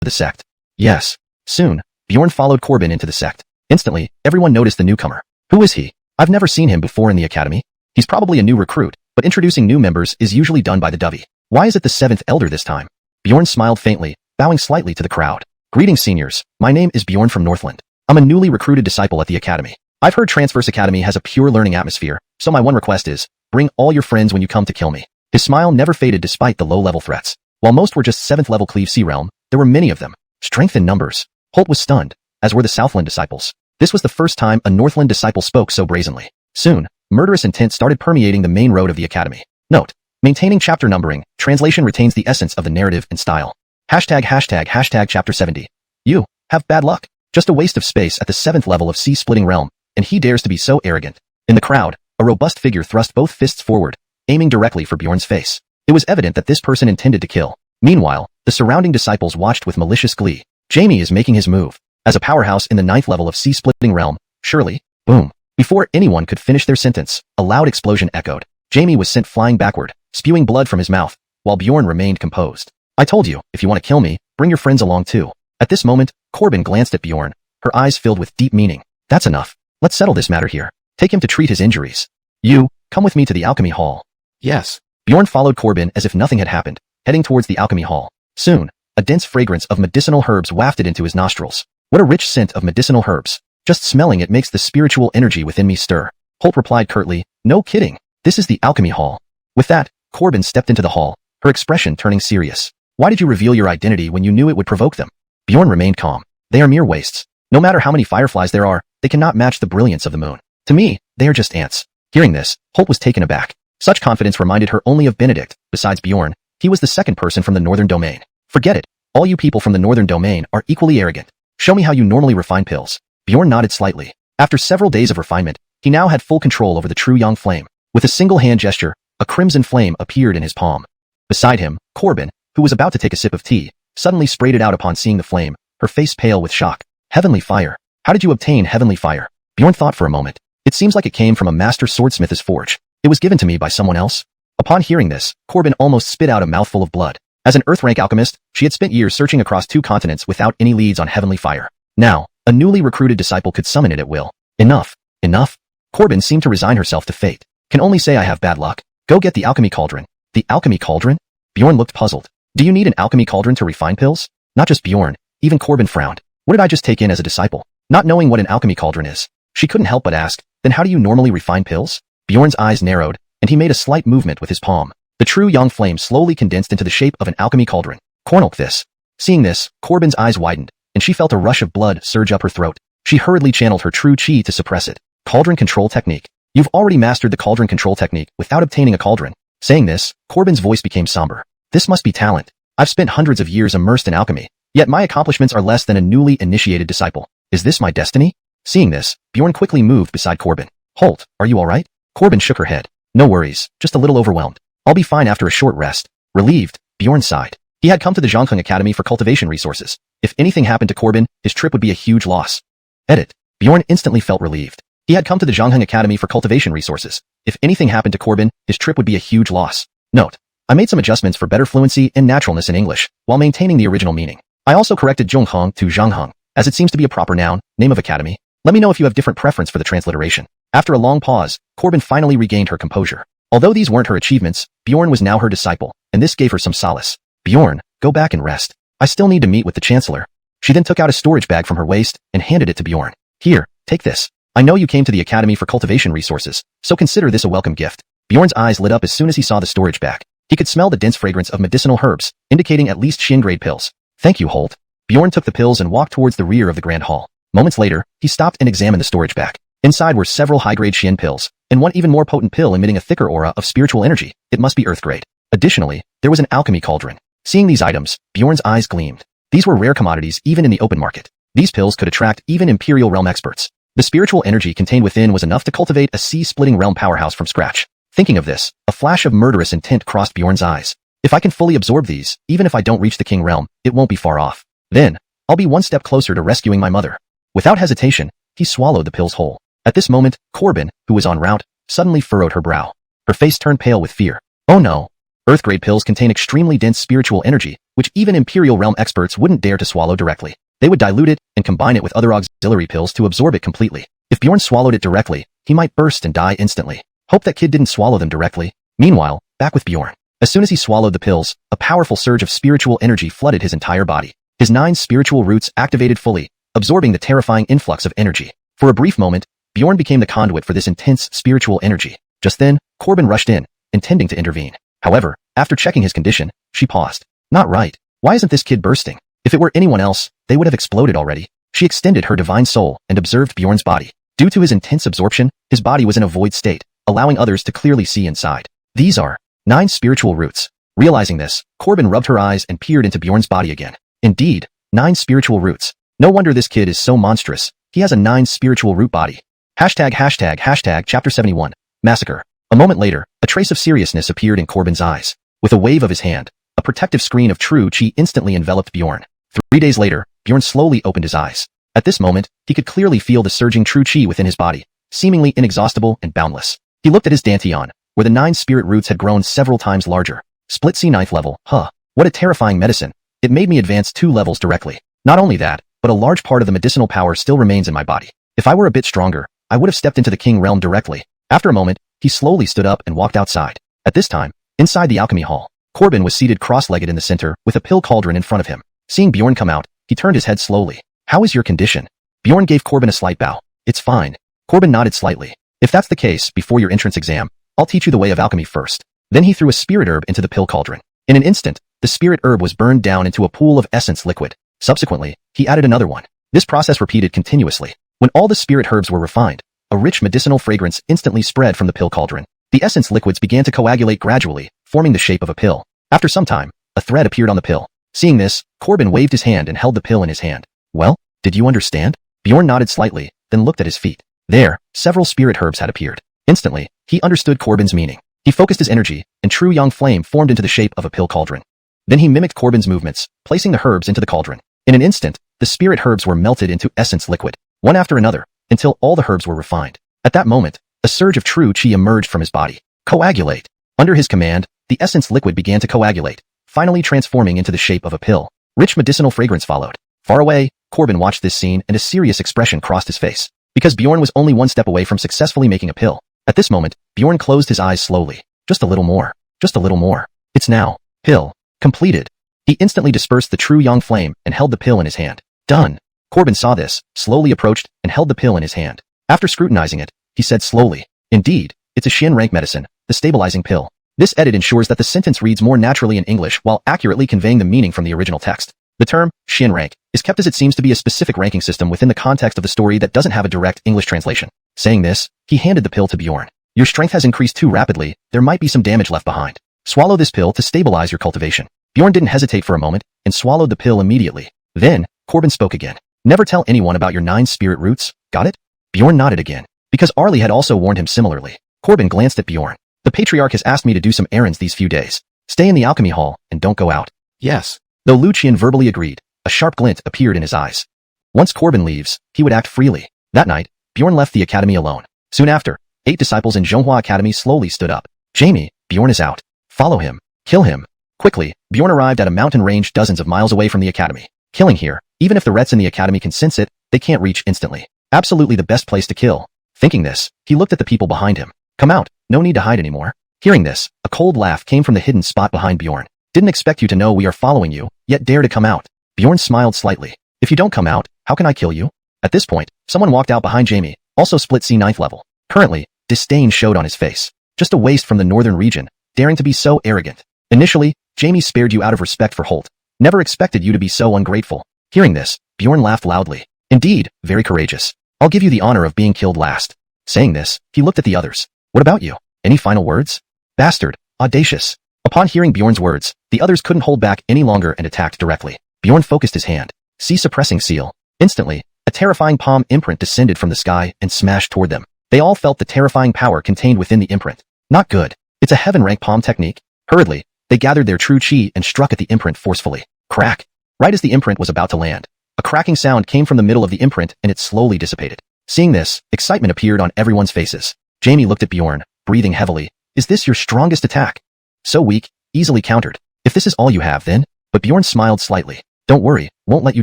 the sect. Yes. Soon. Bjorn followed Corbin into the sect. Instantly, everyone noticed the newcomer. Who is he? I've never seen him before in the academy. He's probably a new recruit, but introducing new members is usually done by the Dovey. Why is it the 7th elder this time? Bjorn smiled faintly, bowing slightly to the crowd. Greetings, seniors. My name is Bjorn from Northland. I'm a newly recruited disciple at the academy. I've heard Transverse Academy has a pure learning atmosphere, so my one request is, bring all your friends when you come to kill me. His smile never faded despite the low-level threats. While most were just 7th-level Cleave Sea Realm, there were many of them. Strength in numbers. Holt was stunned, as were the Southland disciples. This was the first time a Northland disciple spoke so brazenly. Soon, murderous intent started permeating the main road of the academy. Note: maintaining chapter numbering, translation retains the essence of the narrative and style. ####chapter 70. You have bad luck. Just a waste of space at the 7th level of Sea-Splitting Realm, and he dares to be so arrogant. In the crowd, a robust figure thrust both fists forward, aiming directly for Bjorn's face. It was evident that this person intended to kill. Meanwhile, the surrounding disciples watched with malicious glee. Jamie is making his move. As a powerhouse in the 9th level of Sea-Splitting Realm, surely, boom. Before anyone could finish their sentence, a loud explosion echoed. Jamie was sent flying backward, spewing blood from his mouth, while Bjorn remained composed. I told you, if you want to kill me, bring your friends along too. At this moment, Corbin glanced at Bjorn, her eyes filled with deep meaning. That's enough. Let's settle this matter here. Take him to treat his injuries. You, come with me to the Alchemy Hall. Yes. Bjorn followed Corbin as if nothing had happened, heading towards the Alchemy Hall. Soon, a dense fragrance of medicinal herbs wafted into his nostrils. What a rich scent of medicinal herbs. Just smelling it makes the spiritual energy within me stir. Holt replied curtly, no kidding. This is the Alchemy Hall. With that, Corbin stepped into the hall, her expression turning serious. Why did you reveal your identity when you knew it would provoke them? Bjorn remained calm. They are mere wastes. No matter how many fireflies there are, they cannot match the brilliance of the moon. To me, they are just ants. Hearing this, Holt was taken aback. Such confidence reminded her only of Benedict. Besides Bjorn, he was the second person from the Northern Domain. Forget it. All you people from the Northern Domain are equally arrogant. Show me how you normally refine pills. Bjorn nodded slightly. After several days of refinement, he now had full control over the true young flame. With a single hand gesture, a crimson flame appeared in his palm. Beside him, Corbin, who was about to take a sip of tea, suddenly sprayed it out upon seeing the flame, her face pale with shock. Heavenly fire. How did you obtain heavenly fire? Bjorn thought for a moment. It seems like it came from a master swordsmith's forge. It was given to me by someone else. Upon hearing this, Corbin almost spit out a mouthful of blood. As an Earth-rank alchemist, she had spent years searching across 2 continents without any leads on heavenly fire. Now, a newly recruited disciple could summon it at will. Enough. Enough. Corbin seemed to resign herself to fate. Can only say I have bad luck. Go get the alchemy cauldron. The alchemy cauldron? Bjorn looked puzzled. Do you need an alchemy cauldron to refine pills? Not just Bjorn. Even Corbin frowned. What did I just take in as a disciple? Not knowing what an alchemy cauldron is, she couldn't help but ask, then how do you normally refine pills? Bjorn's eyes narrowed, and he made a slight movement with his palm. The true young flame slowly condensed into the shape of an alchemy cauldron. Cornelk this. Seeing this, Corbin's eyes widened, and she felt a rush of blood surge up her throat. She hurriedly channeled her true chi to suppress it. Cauldron control technique. You've already mastered the cauldron control technique without obtaining a cauldron. Saying this, Corbin's voice became somber. This must be talent. I've spent hundreds of years immersed in alchemy, yet my accomplishments are less than a newly initiated disciple. Is this my destiny? Seeing this, Bjorn quickly moved beside Corbin. Holt, are you alright? Corbin shook her head. No worries, just a little overwhelmed. I'll be fine after a short rest. Relieved, Bjorn sighed. He had come to the xuanhuan Academy for cultivation resources. If anything happened to Corbin, his trip would be a huge loss. Edit. Bjorn instantly felt relieved. He had come to the xuanhuan Academy for cultivation resources. If anything happened to Corbin, his trip would be a huge loss. Note: I made some adjustments for better fluency and naturalness in English, while maintaining the original meaning. I also corrected Zhonghong to Zhangheng, as it seems to be a proper noun, name of academy. Let me know if you have different preference for the transliteration. After a long pause, Corbin finally regained her composure. Although these weren't her achievements, Bjorn was now her disciple, and this gave her some solace. Bjorn, go back and rest. I still need to meet with the Chancellor. She then took out a storage bag from her waist and handed it to Bjorn. Here, take this. I know you came to the Academy for cultivation resources, so consider this a welcome gift. Bjorn's eyes lit up as soon as he saw the storage bag. He could smell the dense fragrance of medicinal herbs, indicating at least Xin-grade pills. Thank you, Holt. Bjorn took the pills and walked towards the rear of the Grand Hall. Moments later, he stopped and examined the storage bag. Inside were several high-grade Xin pills, and one even more potent pill emitting a thicker aura of spiritual energy. It must be Earth-grade. Additionally, there was an alchemy cauldron. Seeing these items, Bjorn's eyes gleamed. These were rare commodities even in the open market. These pills could attract even Imperial Realm experts. The spiritual energy contained within was enough to cultivate a sea-splitting realm powerhouse from scratch. Thinking of this, a flash of murderous intent crossed Bjorn's eyes. If I can fully absorb these, even if I don't reach the King Realm, it won't be far off. Then, I'll be one step closer to rescuing my mother. Without hesitation, he swallowed the pills whole. At this moment, Corbin, who was en route, suddenly furrowed her brow. Her face turned pale with fear. Oh no! Earth-grade pills contain extremely dense spiritual energy, which even Imperial Realm experts wouldn't dare to swallow directly. They would dilute it and combine it with other auxiliary pills to absorb it completely. If Bjorn swallowed it directly, he might burst and die instantly. Hope that kid didn't swallow them directly. Meanwhile, back with Bjorn. As soon as he swallowed the pills, a powerful surge of spiritual energy flooded his entire body. His 9 spiritual roots activated fully, absorbing the terrifying influx of energy. For a brief moment, Bjorn became the conduit for this intense spiritual energy. Just then, Corbin rushed in, intending to intervene. However, after checking his condition, she paused. Not right. Why isn't this kid bursting? If it were anyone else, they would have exploded already. She extended her divine soul and observed Bjorn's body. Due to his intense absorption, his body was in a void state, allowing others to clearly see inside. These are 9 spiritual roots. Realizing this, Corbin rubbed her eyes and peered into Bjorn's body again. Indeed, 9 spiritual roots. No wonder this kid is so monstrous. He has a 9 spiritual root body. Hashtag Chapter 71. Massacre. A moment later, a trace of seriousness appeared in Corbin's eyes. With a wave of his hand, a protective screen of true chi instantly enveloped Bjorn. 3 days later, Bjorn slowly opened his eyes. At this moment, he could clearly feel the surging true chi within his body, seemingly inexhaustible and boundless. He looked at his dantian, where the 9 spirit roots had grown several times larger. Split C 9th level, huh. What a terrifying medicine. It made me advance 2 levels directly. Not only that, but a large part of the medicinal power still remains in my body. If I were a bit stronger, I would have stepped into the king realm directly. After a moment, he slowly stood up and walked outside. At this time, inside the alchemy hall, Corbin was seated cross-legged in the center with a pill cauldron in front of him. Seeing Bjorn come out, he turned his head slowly. How is your condition? Bjorn gave Corbin a slight bow. It's fine. Corbin nodded slightly. If that's the case, before your entrance exam, I'll teach you the way of alchemy first. Then he threw a spirit herb into the pill cauldron. In an instant, the spirit herb was burned down into a pool of essence liquid. Subsequently, he added another one. This process repeated continuously. When all the spirit herbs were refined, a rich medicinal fragrance instantly spread from the pill cauldron. The essence liquids began to coagulate gradually, forming the shape of a pill. After some time, a thread appeared on the pill. Seeing this, Corbin waved his hand and held the pill in his hand. Well, did you understand? Bjorn nodded slightly, then looked at his feet. There, several spirit herbs had appeared. Instantly, he understood Corbin's meaning. He focused his energy, and true young flame formed into the shape of a pill cauldron. Then he mimicked Corbin's movements, placing the herbs into the cauldron. In an instant, the spirit herbs were melted into essence liquid, one after another, until all the herbs were refined. At that moment, a surge of true chi emerged from his body. Coagulate. Under his command, the essence liquid began to coagulate, finally transforming into the shape of a pill. Rich medicinal fragrance followed. Far away, Corbin watched this scene and a serious expression crossed his face. Because Bjorn was only one step away from successfully making a pill. At this moment, Bjorn closed his eyes slowly. Just a little more. Just a little more. It's now. Pill. Completed. He instantly dispersed the true yang flame and held the pill in his hand. Done. Corbin saw this, slowly approached, and held the pill in his hand. After scrutinizing it, he said slowly, Indeed, it's a Xian rank medicine, the stabilizing pill. This edit ensures that the sentence reads more naturally in English while accurately conveying the meaning from the original text. The term, Xian rank, is kept as it seems to be a specific ranking system within the context of the story that doesn't have a direct English translation. Saying this, he handed the pill to Bjorn. Your strength has increased too rapidly, there might be some damage left behind. Swallow this pill to stabilize your cultivation. Bjorn didn't hesitate for a moment, and swallowed the pill immediately. Then, Corbin spoke again. Never tell anyone about your 9 spirit roots, got it? Bjorn nodded again. Because Arlie had also warned him similarly. Corbin glanced at Bjorn. The patriarch has asked me to do some errands these few days. Stay in the alchemy hall, and don't go out. Yes. Though Lucian verbally agreed, a sharp glint appeared in his eyes. Once Corbin leaves, he would act freely. That night, Bjorn left the academy alone. Soon after, 8 disciples in Xuanhuan Academy slowly stood up. Jamie, Bjorn is out. Follow him. Kill him. Quickly, Bjorn arrived at a mountain range dozens of miles away from the academy. Killing here, even if the Rets in the academy can sense it, they can't reach instantly. Absolutely the best place to kill. Thinking this, he looked at the people behind him. Come out, no need to hide anymore. Hearing this, a cold laugh came from the hidden spot behind Bjorn. Didn't expect you to know we are following you, yet dare to come out. Bjorn smiled slightly. If you don't come out, how can I kill you? At this point, someone walked out behind Jamie, also split C 9th level. Currently, disdain showed on his face. Just a waste from the northern region, daring to be so arrogant. Initially, Jamie spared you out of respect for Holt. Never expected you to be so ungrateful. Hearing this, Bjorn laughed loudly. Indeed, very courageous. I'll give you the honor of being killed last. Saying this, he looked at the others. What about you? Any final words? Bastard. Audacious. Upon hearing Bjorn's words, the others couldn't hold back any longer and attacked directly. Bjorn focused his hand. See suppressing seal. Instantly, a terrifying palm imprint descended from the sky and smashed toward them. They all felt the terrifying power contained within the imprint. Not good. It's a heaven rank palm technique. Hurriedly, they gathered their true chi and struck at the imprint forcefully. Crack. Right as the imprint was about to land, a cracking sound came from the middle of the imprint and it slowly dissipated. Seeing this, excitement appeared on everyone's faces. Jamie looked at Bjorn, breathing heavily. Is this your strongest attack? So weak, easily countered. If this is all you have then? But Bjorn smiled slightly. Don't worry, won't let you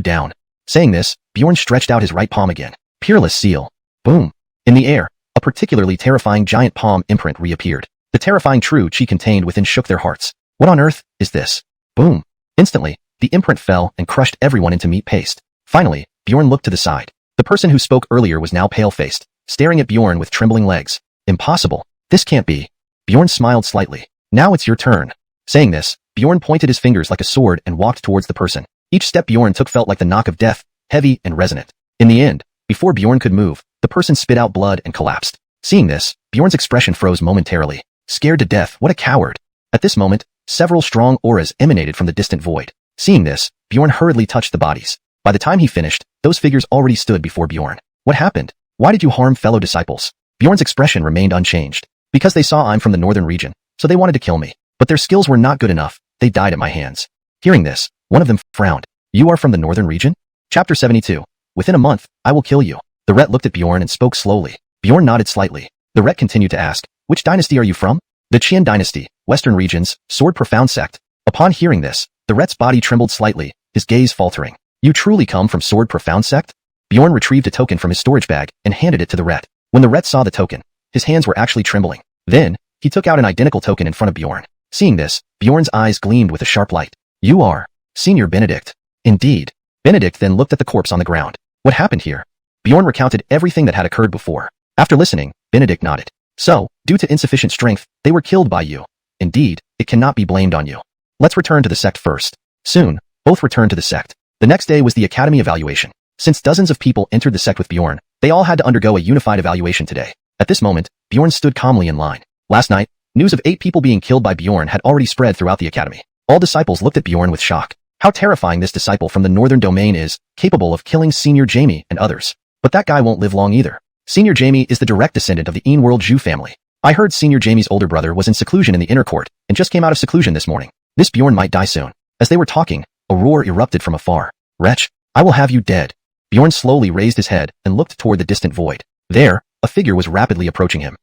down. Saying this, Bjorn stretched out his right palm again. Peerless seal. Boom. In the air, a particularly terrifying giant palm imprint reappeared. The terrifying true chi contained within shook their hearts. What on earth is this? Boom. Instantly, the imprint fell and crushed everyone into meat paste. Finally, Bjorn looked to the side. The person who spoke earlier was now pale-faced, staring at Bjorn with trembling legs. Impossible. This can't be. Bjorn smiled slightly. Now it's your turn. Saying this, Bjorn pointed his fingers like a sword and walked towards the person. Each step Bjorn took felt like the knock of death, heavy and resonant. In the end, before Bjorn could move, the person spit out blood and collapsed. Seeing this, Bjorn's expression froze momentarily. Scared to death, what a coward. At this moment, several strong auras emanated from the distant void. Seeing this, Bjorn hurriedly touched the bodies. By the time he finished, those figures already stood before Bjorn. What happened? Why did you harm fellow disciples? Bjorn's expression remained unchanged. Because they saw I'm from the northern region, so they wanted to kill me. But their skills were not good enough. They died at my hands. Hearing this, one of them frowned. You are from the northern region? Chapter 72. Within a month, I will kill you. The Ret looked at Bjorn and spoke slowly. Bjorn nodded slightly. The Ret continued to ask, which dynasty are you from? The Qian dynasty, Western regions, Sword Profound sect. Upon hearing this, the Ret's body trembled slightly, his gaze faltering. You truly come from Sword Profound sect? Bjorn retrieved a token from his storage bag and handed it to the Ret. When the Ret saw the token, his hands were actually trembling. Then, he took out an identical token in front of Bjorn. Seeing this, Bjorn's eyes gleamed with a sharp light. You are Senior Benedict. Indeed. Benedict then looked at the corpse on the ground. What happened here? Bjorn recounted everything that had occurred before. After listening, Benedict nodded. So, due to insufficient strength, they were killed by you. Indeed, it cannot be blamed on you. Let's return to the sect first. Soon, both returned to the sect. The next day was the academy evaluation. Since dozens of people entered the sect with Bjorn, they all had to undergo a unified evaluation today. At this moment, Bjorn stood calmly in line. Last night, news of 8 people being killed by Bjorn had already spread throughout the academy. All disciples looked at Bjorn with shock. How terrifying this disciple from the northern domain is, capable of killing Senior Jamie and others. But that guy won't live long either. Senior Jamie is the direct descendant of the World Zhu family. I heard Senior Jamie's older brother was in seclusion in the inner court, and just came out of seclusion this morning. This Bjorn might die soon. As they were talking, a roar erupted from afar. Wretch, I will have you dead. Bjorn slowly raised his head and looked toward the distant void. There, a figure was rapidly approaching him.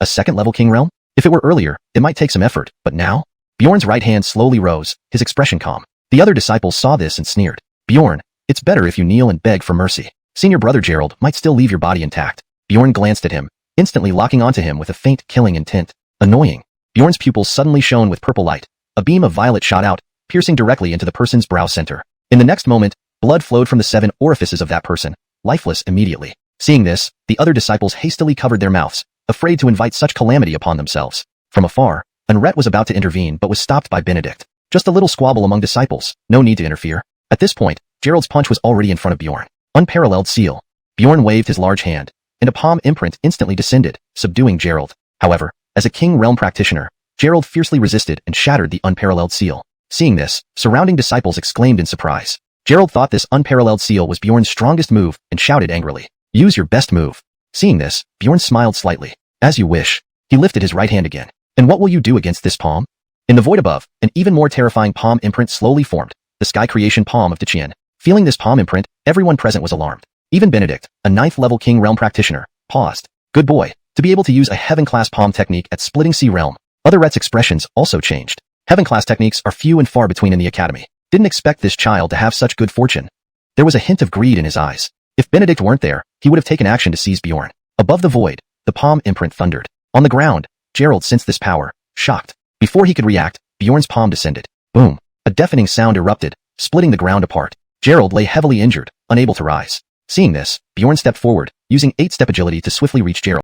A second-level king realm? If it were earlier, it might take some effort, but now? Bjorn's right hand slowly rose, his expression calm. The other disciples saw this and sneered. Bjorn, it's better if you kneel and beg for mercy. Senior brother Gerald might still leave your body intact. Bjorn glanced at him, instantly locking onto him with a faint killing intent. Annoying. Bjorn's pupils suddenly shone with purple light. A beam of violet shot out, piercing directly into the person's brow center. In the next moment, blood flowed from the 7 orifices of that person, lifeless immediately. Seeing this, the other disciples hastily covered their mouths, afraid to invite such calamity upon themselves. From afar, an Ret was about to intervene but was stopped by Benedict. Just a little squabble among disciples, no need to interfere. At this point, Gerald's punch was already in front of Bjorn. Unparalleled seal. Bjorn waved his large hand, and a palm imprint instantly descended, subduing Gerald. However, as a king realm practitioner, Gerald fiercely resisted and shattered the unparalleled seal. Seeing this, surrounding disciples exclaimed in surprise. Gerald thought this unparalleled seal was Bjorn's strongest move and shouted angrily, "Use your best move." Seeing this, Bjorn smiled slightly. As you wish. He lifted his right hand again. And what will you do against this palm? In the void above, an even more terrifying palm imprint slowly formed, the sky creation palm of Tiqian. Feeling this palm imprint, everyone present was alarmed. Even Benedict, a 9th-level king realm practitioner, paused. Good boy, to be able to use a heaven-class palm technique at splitting sea realm. Other Ret's expressions also changed. Heaven-class techniques are few and far between in the academy. Didn't expect this child to have such good fortune. There was a hint of greed in his eyes. If Benedict weren't there, he would have taken action to seize Bjorn. Above the void, the palm imprint thundered. On the ground, Gerald sensed this power, shocked. Before he could react, Bjorn's palm descended. Boom. A deafening sound erupted, splitting the ground apart. Gerald lay heavily injured, unable to rise. Seeing this, Bjorn stepped forward, using 8-step agility to swiftly reach Gerald.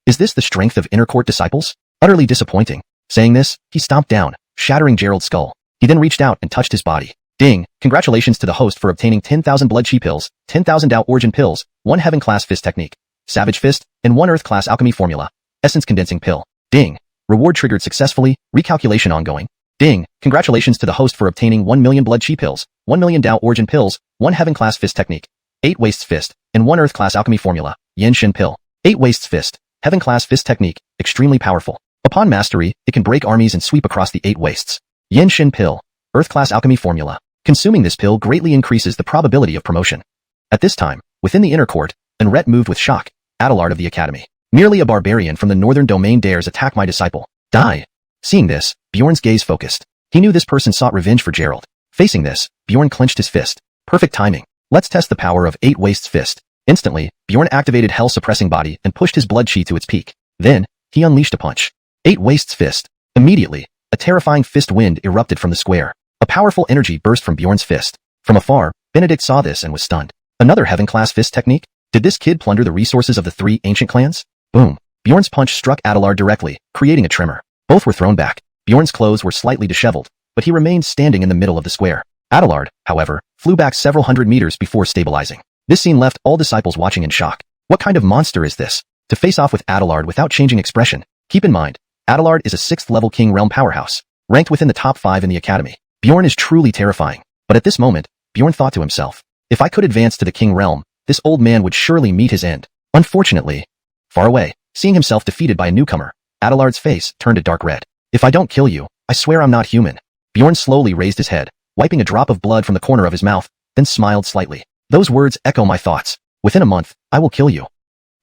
Is this the strength of inner court disciples? Utterly disappointing. Saying this, he stomped down, shattering Gerald's skull. He then reached out and touched his body. Ding! Congratulations to the host for obtaining 10,000 blood chi pills, 10,000 Dao origin pills, 1 heaven class fist technique, savage fist, and 1 earth class alchemy formula. Essence condensing pill. Ding! Reward triggered successfully, recalculation ongoing. Ding! Congratulations to the host for obtaining 1 million blood chi pills, 1 million Dao origin pills, 1 heaven class fist technique, 8 wastes fist, and 1 earth class alchemy formula. Yen Shin pill. 8 wastes fist, heaven class fist technique, extremely powerful. Upon mastery, it can break armies and sweep across the 8 wastes. Yen Shin pill. Earth class alchemy formula. Consuming this pill greatly increases the probability of promotion. At this time, within the inner court, an Ret moved with shock. Adelard of the academy. Merely a barbarian from the northern domain dares attack my disciple. Die. Seeing this, Bjorn's gaze focused. He knew this person sought revenge for Gerald. Facing this, Bjorn clenched his fist. Perfect timing. Let's test the power of 8 Wastes Fist. Instantly, Bjorn activated Hell-suppressing body and pushed his blood chi to its peak. Then, he unleashed a punch. 8 Wastes Fist. Immediately, a terrifying fist wind erupted from the square. A powerful energy burst from Bjorn's fist. From afar, Benedict saw this and was stunned. Another heaven-class fist technique? Did this kid plunder the resources of the 3 ancient clans? Boom. Bjorn's punch struck Adelard directly, creating a tremor. Both were thrown back. Bjorn's clothes were slightly disheveled, but he remained standing in the middle of the square. Adelard, however, flew back several hundred meters before stabilizing. This scene left all disciples watching in shock. What kind of monster is this? To face off with Adelard without changing expression. Keep in mind, Adelard is a 6th-level King Realm powerhouse, ranked within the top 5 in the academy. Bjorn is truly terrifying. But at this moment, Bjorn thought to himself, if I could advance to the King Realm, this old man would surely meet his end. Unfortunately, far away, seeing himself defeated by a newcomer, Adelard's face turned a dark red. If I don't kill you, I swear I'm not human. Bjorn slowly raised his head, wiping a drop of blood from the corner of his mouth, then smiled slightly. Those words echo my thoughts. Within a month, I will kill you.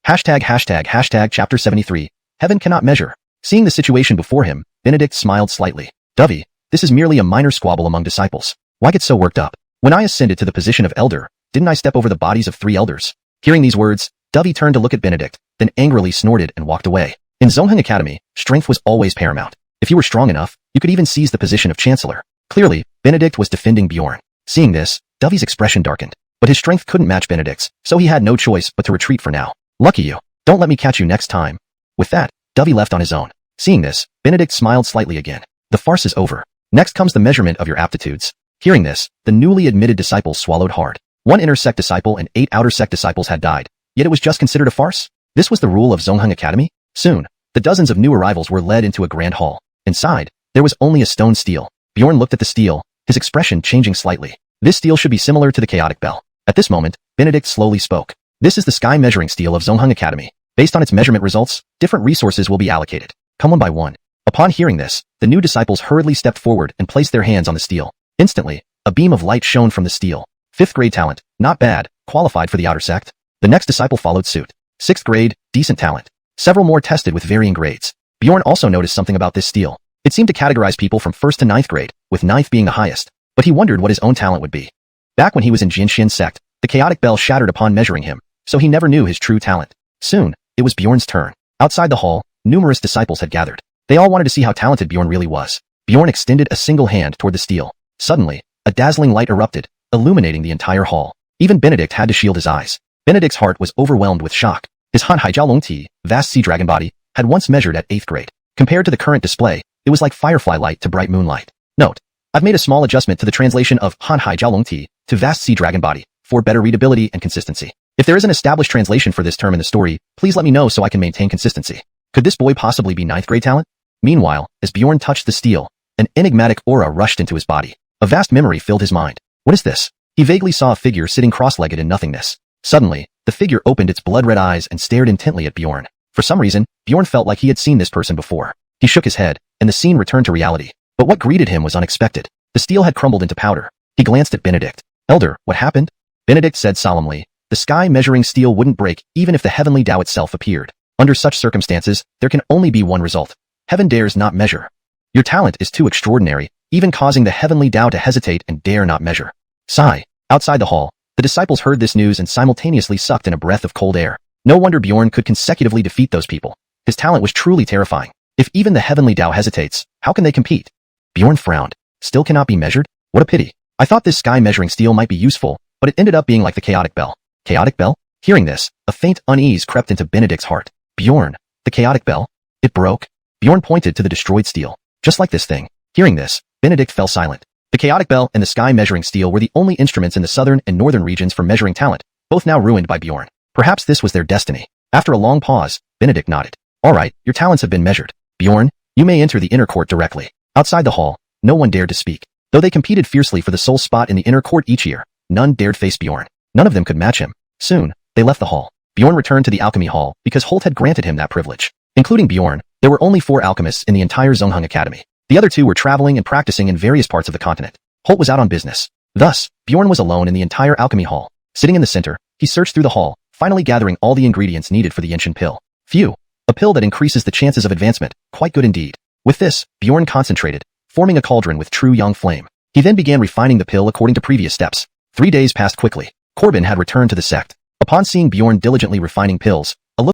Chapter 73. Heaven cannot measure. Seeing the situation before him, Benedict smiled slightly. Dovey, this is merely a minor squabble among disciples. Why get so worked up? When I ascended to the position of elder, didn't I step over the bodies of 3 elders? Hearing these words, Dovey turned to look at Benedict, then angrily snorted and walked away. In Xuanhuan Academy, strength was always paramount. If you were strong enough, you could even seize the position of chancellor. Clearly, Benedict was defending Bjorn. Seeing this, Dovey's expression darkened. But his strength couldn't match Benedict's, so he had no choice but to retreat for now. Lucky you. Don't let me catch you next time. With that, Dovey left on his own. Seeing this, Benedict smiled slightly again. The farce is over. Next comes the measurement of your aptitudes. Hearing this, the newly admitted disciples swallowed hard. 1 inner sect disciple and 8 outer sect disciples had died, yet it was just considered a farce? This was the rule of Xuanhuan Academy? Soon, the dozens of new arrivals were led into a grand hall. Inside, there was only a stone stele. Bjorn looked at the stele, his expression changing slightly. This stele should be similar to the chaotic bell. At this moment, Benedict slowly spoke. This is the sky measuring stele of Xuanhuan Academy. Based on its measurement results, different resources will be allocated. Come one by one. Upon hearing this, the new disciples hurriedly stepped forward and placed their hands on the stele. Instantly, a beam of light shone from the stele. 5th grade talent, not bad, qualified for the outer sect. The next disciple followed suit. 6th grade, decent talent. Several more tested with varying grades. Bjorn also noticed something about this stele. It seemed to categorize people from 1st to 9th grade, with 9th being the highest. But he wondered what his own talent would be. Back when he was in Jinshin sect, the chaotic bell shattered upon measuring him, so he never knew his true talent. Soon, it was Bjorn's turn. Outside the hall, numerous disciples had gathered. They all wanted to see how talented Bjorn really was. Bjorn extended a single hand toward the stele. Suddenly, a dazzling light erupted, illuminating the entire hall. Even Benedict had to shield his eyes. Benedict's heart was overwhelmed with shock. His hundredfold, vast sea dragon body, had once measured at 8th grade. Compared to the current display, it was like firefly light to bright moonlight. Note: I've made a small adjustment to the translation of hundredfold to vast sea dragon body for better readability and consistency. If there is an established translation for this term in the story, please let me know so I can maintain consistency. Could this boy possibly be 9th grade talent? Meanwhile, as Bjorn touched the stele, an enigmatic aura rushed into his body. A vast memory filled his mind. What is this? He vaguely saw a figure sitting cross-legged in nothingness. Suddenly, the figure opened its blood-red eyes and stared intently at Bjorn. For some reason, Bjorn felt like he had seen this person before. He shook his head, and the scene returned to reality. But what greeted him was unexpected. The stele had crumbled into powder. He glanced at Benedict. Elder, what happened? Benedict said solemnly, the sky measuring stele wouldn't break even if the heavenly Tao itself appeared. Under such circumstances, there can only be one result. Heaven dares not measure. Your talent is too extraordinary, even causing the heavenly Tao to hesitate and dare not measure. Sigh. Outside the hall, the disciples heard this news and simultaneously sucked in a breath of cold air. No wonder Bjorn could consecutively defeat those people. His talent was truly terrifying. If even the heavenly Tao hesitates, how can they compete? Bjorn frowned. Still cannot be measured? What a pity. I thought this sky measuring stele might be useful, but it ended up being like the chaotic bell. Chaotic bell? Hearing this, a faint unease crept into Benedict's heart. Bjorn, the chaotic bell? It broke? Bjorn pointed to the destroyed stele. Just like this thing. Hearing this, Benedict fell silent. The chaotic bell and the sky measuring stele were the only instruments in the southern and northern regions for measuring talent, both now ruined by Bjorn. Perhaps this was their destiny. After a long pause, Benedict nodded. All right, your talents have been measured. Bjorn, you may enter the inner court directly. Outside the hall, no one dared to speak. Though they competed fiercely for the sole spot in the inner court each year, none dared face Bjorn. None of them could match him. Soon, they left the hall. Bjorn returned to the alchemy hall because Holt had granted him that privilege. Including Bjorn, there were only 4 alchemists in the entire Xuanhuan Academy. The other 2 were traveling and practicing in various parts of the continent. Holt was out on business. Thus, Bjorn was alone in the entire alchemy hall. Sitting in the center, he searched through the hall, finally gathering all the ingredients needed for the ancient pill. Phew. A pill that increases the chances of advancement. Quite good indeed. With this, Bjorn concentrated, forming a cauldron with true young flame. He then began refining the pill according to previous steps. 3 days passed quickly. Corbin had returned to the sect. Upon seeing Bjorn diligently refining pills, a look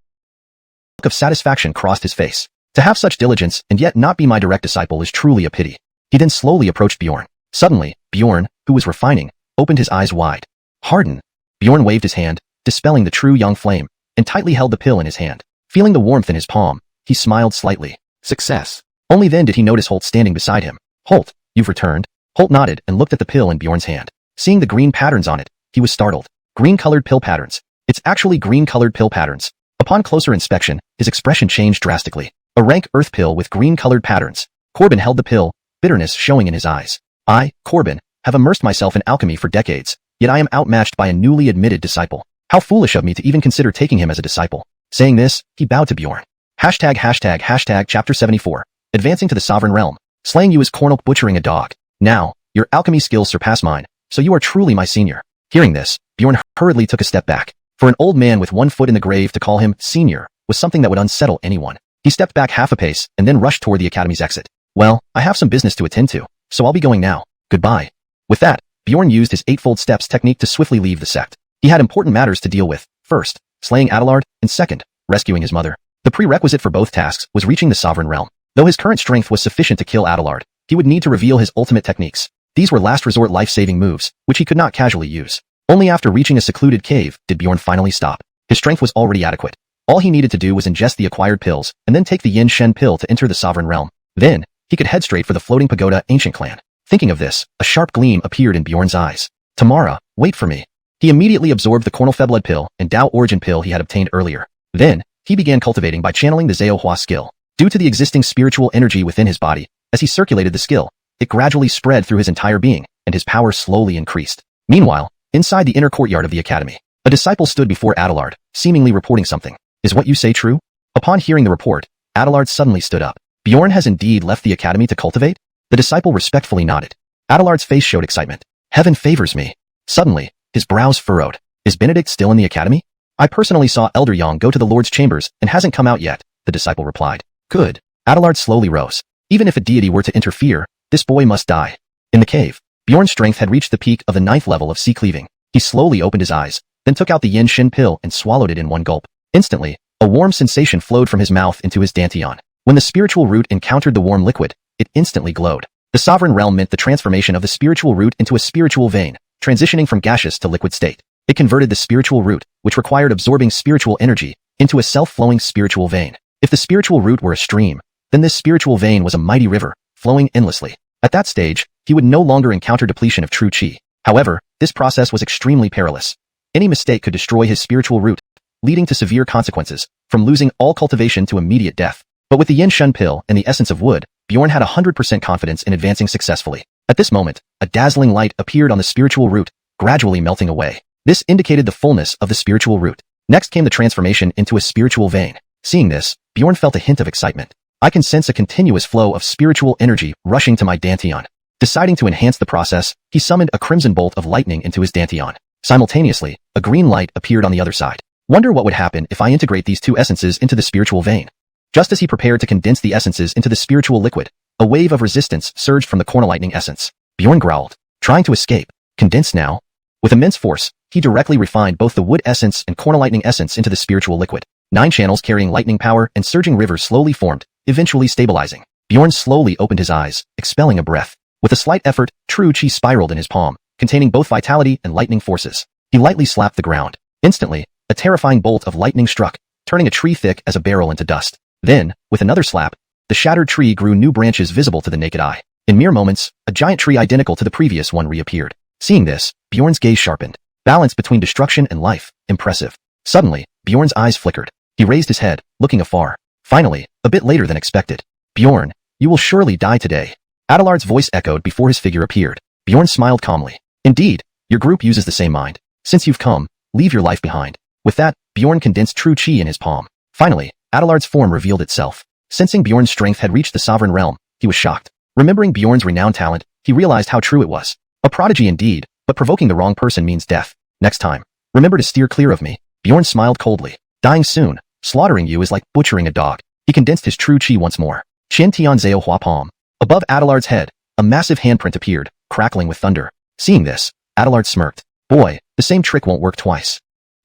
of satisfaction crossed his face. To have such diligence and yet not be my direct disciple is truly a pity. He then slowly approached Bjorn. Suddenly, Bjorn, who was refining, opened his eyes wide. Harden. Bjorn waved his hand, dispelling the true young flame, and tightly held the pill in his hand. Feeling the warmth in his palm, he smiled slightly. Success. Only then did he notice Holt standing beside him. Holt, you've returned? Holt nodded and looked at the pill in Bjorn's hand. Seeing the green patterns on it, he was startled. Green-colored pill patterns. It's actually green-colored pill patterns. Upon closer inspection, his expression changed drastically. A rank earth pill with green-colored patterns. Corbin held the pill, bitterness showing in his eyes. I, Corbin, have immersed myself in alchemy for decades, yet I am outmatched by a newly admitted disciple. How foolish of me to even consider taking him as a disciple. Saying this, he bowed to Bjorn. Chapter 74. Advancing to the Sovereign Realm. Slaying you is Cornel butchering a dog. Now, your alchemy skills surpass mine, so you are truly my senior. Hearing this, Bjorn hurriedly took a step back. For an old man with one foot in the grave to call him senior was something that would unsettle anyone. He stepped back half a pace and then rushed toward the academy's exit. Well, I have some business to attend to, so I'll be going now. Goodbye. With that, Bjorn used his eightfold steps technique to swiftly leave the sect. He had important matters to deal with. First, slaying Adelard, and second, rescuing his mother. The prerequisite for both tasks was reaching the Sovereign Realm. Though his current strength was sufficient to kill Adelard, he would need to reveal his ultimate techniques. These were last resort life-saving moves, which he could not casually use. Only after reaching a secluded cave did Bjorn finally stop. His strength was already adequate. All he needed to do was ingest the acquired pills and then take the Yin Shen pill to enter the Sovereign Realm. Then, he could head straight for the floating pagoda ancient clan. Thinking of this, a sharp gleam appeared in Bjorn's eyes. Tamara, wait for me. He immediately absorbed the Cornel Blood pill and Dao Origin pill he had obtained earlier. Then, he began cultivating by channeling the xuanhuan skill. Due to the existing spiritual energy within his body, as he circulated the skill, it gradually spread through his entire being, and his power slowly increased. Meanwhile, inside the inner courtyard of the academy, a disciple stood before Adelard, seemingly reporting something. Is what you say true? Upon hearing the report, Adelard suddenly stood up. Bjorn has indeed left the academy to cultivate? The disciple respectfully nodded. Adelard's face showed excitement. Heaven favors me. Suddenly, his brows furrowed. Is Benedict still in the academy? I personally saw Elder Yang go to the Lord's chambers and hasn't come out yet, the disciple replied. Good. Adelard slowly rose. Even if a deity were to interfere, this boy must die. In the cave, Bjorn's strength had reached the peak of the 9th level of sea cleaving. He slowly opened his eyes, then took out the Yin Shin pill and swallowed it in one gulp. Instantly, a warm sensation flowed from his mouth into his dantian. When the spiritual root encountered the warm liquid, it instantly glowed. The Sovereign Realm meant the transformation of the spiritual root into a spiritual vein, transitioning from gaseous to liquid state. It converted the spiritual root, which required absorbing spiritual energy, into a self-flowing spiritual vein. If the spiritual root were a stream, then this spiritual vein was a mighty river, flowing endlessly. At that stage, he would no longer encounter depletion of true qi. However, this process was extremely perilous. Any mistake could destroy his spiritual root, leading to severe consequences, from losing all cultivation to immediate death. But with the Yin Shen pill and the essence of wood, Bjorn had 100% confidence in advancing successfully. At this moment, a dazzling light appeared on the spiritual root, gradually melting away. This indicated the fullness of the spiritual root. Next came the transformation into a spiritual vein. Seeing this, Bjorn felt a hint of excitement. I can sense a continuous flow of spiritual energy rushing to my dantian. Deciding to enhance the process, he summoned a crimson bolt of lightning into his dantian. Simultaneously, a green light appeared on the other side. Wonder what would happen if I integrate these two essences into the spiritual vein. Just as he prepared to condense the essences into the spiritual liquid, a wave of resistance surged from the Cornel lightning essence. Bjorn growled, trying to escape. Condense now? With immense force, he directly refined both the wood essence and Cornel lightning essence into the spiritual liquid. 9 channels carrying lightning power and surging rivers slowly formed, eventually stabilizing. Bjorn slowly opened his eyes, expelling a breath. With a slight effort, true qi spiraled in his palm, containing both vitality and lightning forces. He lightly slapped the ground. Instantly, a terrifying bolt of lightning struck, turning a tree thick as a barrel into dust. Then, with another slap, the shattered tree grew new branches visible to the naked eye. In mere moments, a giant tree identical to the previous one reappeared. Seeing this, Bjorn's gaze sharpened. Balance between destruction and life, impressive. Suddenly, Bjorn's eyes flickered. He raised his head, looking afar. Finally, a bit later than expected. Bjorn, you will surely die today. Adelard's voice echoed before his figure appeared. Bjorn smiled calmly. Indeed, your group uses the same mind. Since you've come, leave your life behind. With that, Bjorn condensed true qi in his palm. Finally, Adelard's form revealed itself. Sensing Bjorn's strength had reached the Sovereign Realm, he was shocked. Remembering Bjorn's renowned talent, he realized how true it was. A prodigy indeed, but provoking the wrong person means death. Next time, remember to steer clear of me. Bjorn smiled coldly. Dying soon, slaughtering you is like butchering a dog. He condensed his true qi once more. Qian Tian Zao Hua Palm. Above Adelard's head, a massive handprint appeared, crackling with thunder. Seeing this, Adelard smirked. Boy, the same trick won't work twice.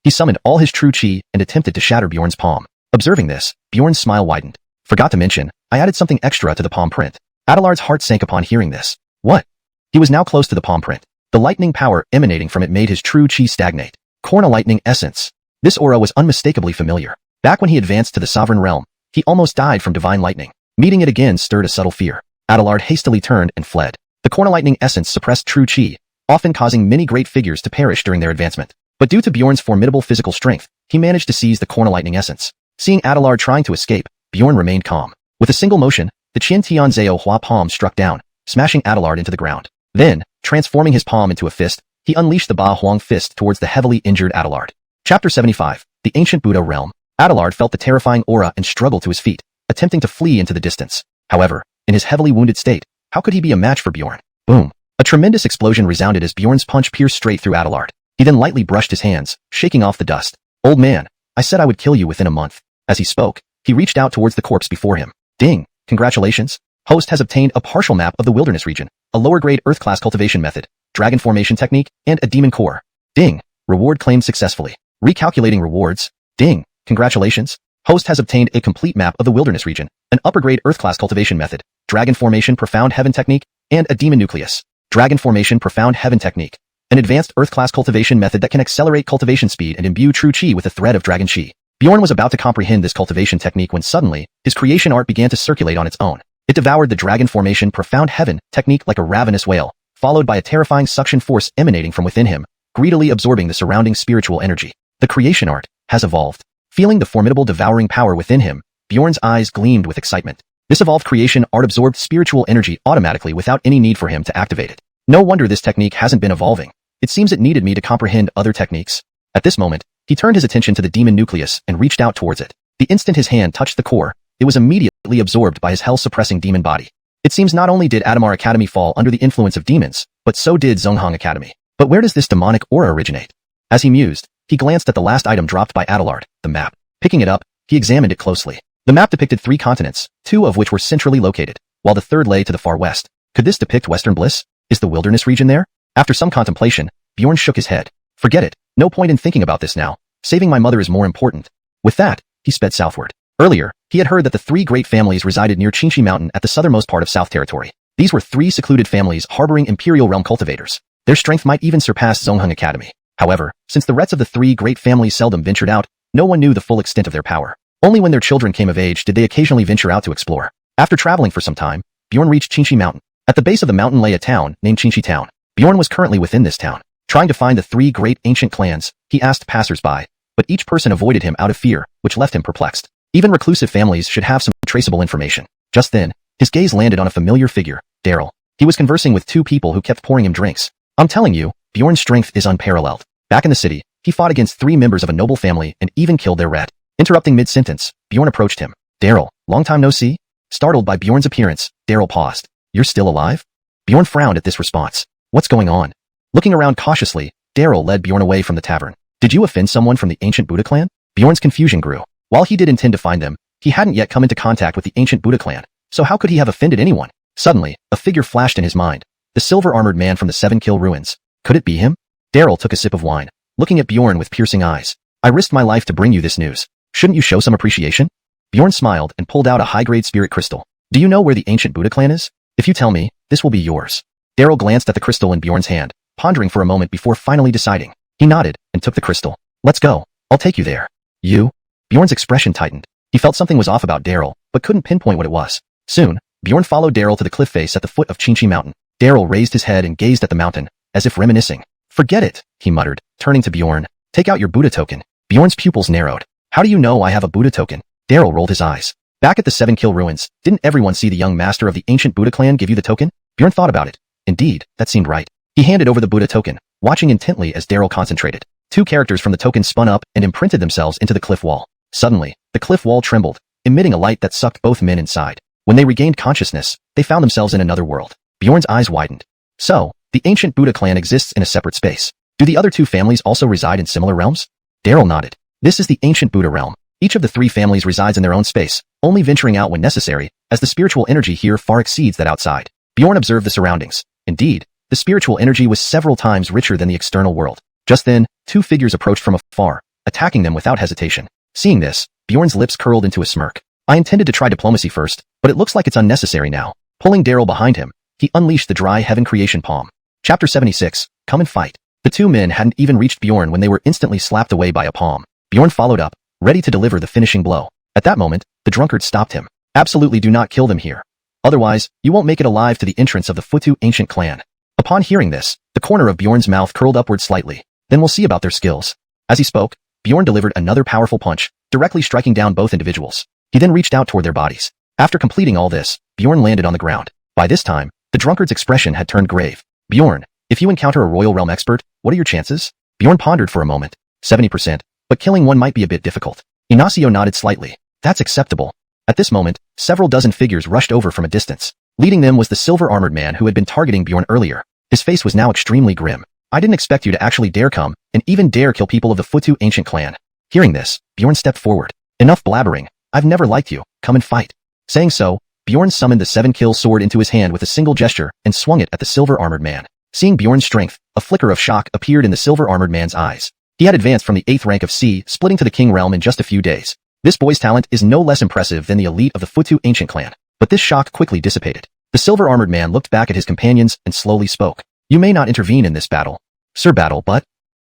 He summoned all his true chi and attempted to shatter Bjorn's palm. Observing this, Bjorn's smile widened. Forgot to mention, I added something extra to the palm print. Adelard's heart sank upon hearing this. What? He was now close to the palm print. The lightning power emanating from it made his true chi stagnate. Corna lightning essence. This aura was unmistakably familiar. Back when he advanced to the sovereign realm, he almost died from divine lightning. Meeting it again stirred a subtle fear. Adelard hastily turned and fled. The corna lightning essence suppressed true chi, often causing many great figures to perish during their advancement. But due to Bjorn's formidable physical strength, he managed to seize the corna lightning essence. Seeing Adelard trying to escape, Bjorn remained calm. With a single motion, the Qian Tian Zhao Hua palm struck down, smashing Adelard into the ground. Then, transforming his palm into a fist, he unleashed the Ba Huang fist towards the heavily injured Adelard. Chapter 75. The Ancient Buddha Realm. Adelard felt the terrifying aura and struggled to his feet, attempting to flee into the distance. However, in his heavily wounded state, how could he be a match for Bjorn? Boom. A tremendous explosion resounded as Bjorn's punch pierced straight through Adelard. He then lightly brushed his hands, shaking off the dust. Old man, I said I would kill you within a month. As he spoke, he reached out towards the corpse before him. Ding. Congratulations. Host has obtained a partial map of the wilderness region, a lower-grade Earth-class cultivation method, dragon formation technique, and a demon core. Ding. Reward claimed successfully. Recalculating rewards. Ding. Congratulations. Host has obtained a complete map of the wilderness region, an upper-grade Earth-class cultivation method, dragon formation profound heaven technique, and a demon nucleus. Dragon formation profound heaven technique. An advanced Earth-class cultivation method that can accelerate cultivation speed and imbue true chi with a thread of dragon chi. Bjorn was about to comprehend this cultivation technique when suddenly, his creation art began to circulate on its own. It devoured the dragon formation profound heaven technique like a ravenous whale, followed by a terrifying suction force emanating from within him, greedily absorbing the surrounding spiritual energy. The creation art has evolved. Feeling the formidable devouring power within him, Bjorn's eyes gleamed with excitement. This evolved creation art absorbed spiritual energy automatically without any need for him to activate it. No wonder this technique hasn't been evolving. It seems it needed me to comprehend other techniques. At this moment, he turned his attention to the demon nucleus and reached out towards it. The instant his hand touched the core, it was immediately absorbed by his hell-suppressing demon body. It seems not only did Adamar Academy fall under the influence of demons, but so did Xuanhuan Academy. But where does this demonic aura originate? As he mused, he glanced at the last item dropped by Adelard, the map. Picking it up, he examined it closely. The map depicted 3 continents, 2 of which were centrally located, while the third lay to the far west. Could this depict Western Bliss? Is the wilderness region there? After some contemplation, Bjorn shook his head. Forget it. No point in thinking about this now. Saving my mother is more important. With that, he sped southward. Earlier, he had heard that the 3 great families resided near Qinshi Mountain at the southernmost part of South Territory. These were 3 secluded families harboring imperial realm cultivators. Their strength might even surpass Xuanhuan Academy. However, since the rest of the 3 great families seldom ventured out, no one knew the full extent of their power. Only when their children came of age did they occasionally venture out to explore. After traveling for some time, Bjorn reached Qinshi Mountain. At the base of the mountain lay a town named Qinshi Town. Bjorn was currently within this town. Trying to find the 3 great ancient clans, he asked passers-by, but each person avoided him out of fear, which left him perplexed. Even reclusive families should have some traceable information. Just then, his gaze landed on a familiar figure, Daryl. He was conversing with 2 people who kept pouring him drinks. I'm telling you, Bjorn's strength is unparalleled. Back in the city, he fought against 3 members of a noble family and even killed their rat. Interrupting mid-sentence, Bjorn approached him. Daryl, long time no see? Startled by Bjorn's appearance, Daryl paused. You're still alive? Bjorn frowned at this response. What's going on? Looking around cautiously, Daryl led Bjorn away from the tavern. Did you offend someone from the ancient Buddha clan? Bjorn's confusion grew. While he did intend to find them, he hadn't yet come into contact with the ancient Buddha clan, so how could he have offended anyone? Suddenly, a figure flashed in his mind. The silver-armored man from the 7 Kill Ruins. Could it be him? Daryl took a sip of wine, looking at Bjorn with piercing eyes. I risked my life to bring you this news. Shouldn't you show some appreciation? Bjorn smiled and pulled out a high-grade spirit crystal. Do you know where the ancient Buddha clan is? If you tell me, this will be yours. Daryl glanced at the crystal in Bjorn's hand, pondering for a moment before finally deciding. He nodded and took the crystal. Let's go. I'll take you there. You? Bjorn's expression tightened. He felt something was off about Daryl, but couldn't pinpoint what it was. Soon, Bjorn followed Daryl to the cliff face at the foot of Qinshi Mountain. Daryl raised his head and gazed at the mountain, as if reminiscing. Forget it, he muttered, turning to Bjorn. Take out your Buddha token. Bjorn's pupils narrowed. How do you know I have a Buddha token? Daryl rolled his eyes. Back at the 7 Kill Ruins, didn't everyone see the young master of the ancient Buddha clan give you the token? Bjorn thought about it. Indeed, that seemed right. He handed over the Buddha token, watching intently as Daryl concentrated. 2 characters from the token spun up and imprinted themselves into the cliff wall. Suddenly, the cliff wall trembled, emitting a light that sucked both men inside. When they regained consciousness, they found themselves in another world. Bjorn's eyes widened. So, the ancient Buddha clan exists in a separate space. Do the other 2 families also reside in similar realms? Daryl nodded. This is the ancient Buddha realm. Each of the 3 families resides in their own space, only venturing out when necessary, as the spiritual energy here far exceeds that outside. Bjorn observed the surroundings. Indeed, the spiritual energy was several times richer than the external world. Just then, two figures approached from afar, attacking them without hesitation. Seeing this, Bjorn's lips curled into a smirk. I intended to try diplomacy first, but it looks like it's unnecessary now. Pulling Daryl behind him, he unleashed the dry heaven creation palm. Chapter 76, Come and Fight. The two men hadn't even reached Bjorn when they were instantly slapped away by a palm. Bjorn followed up, ready to deliver the finishing blow. At that moment, the drunkard stopped him. Absolutely do not kill them here. Otherwise, you won't make it alive to the entrance of the Futu ancient clan. Upon hearing this, the corner of Bjorn's mouth curled upward slightly. Then we'll see about their skills. As he spoke, Bjorn delivered another powerful punch, directly striking down both individuals. He then reached out toward their bodies. After completing all this, Bjorn landed on the ground. By this time, the drunkard's expression had turned grave. Bjorn, if you encounter a Royal Realm expert, what are your chances? Bjorn pondered for a moment. 70%, but killing one might be a bit difficult. Ignacio nodded slightly. That's acceptable. At this moment, several dozen figures rushed over from a distance. Leading them was the silver-armored man who had been targeting Bjorn earlier. His face was now extremely grim. I didn't expect you to actually dare come, and even dare kill people of the Futu ancient clan. Hearing this, Bjorn stepped forward. Enough blabbering. I've never liked you. Come and fight. Saying so, Bjorn summoned the 7-kill sword into his hand with a single gesture and swung it at the silver-armored man. Seeing Bjorn's strength, a flicker of shock appeared in the silver-armored man's eyes. He had advanced from the 8th rank of C, splitting to the King Realm in just a few days. This boy's talent is no less impressive than the elite of the Futu ancient clan. But this shock quickly dissipated. The silver-armored man looked back at his companions and slowly spoke. You may not intervene in this battle. Sir Battle, but...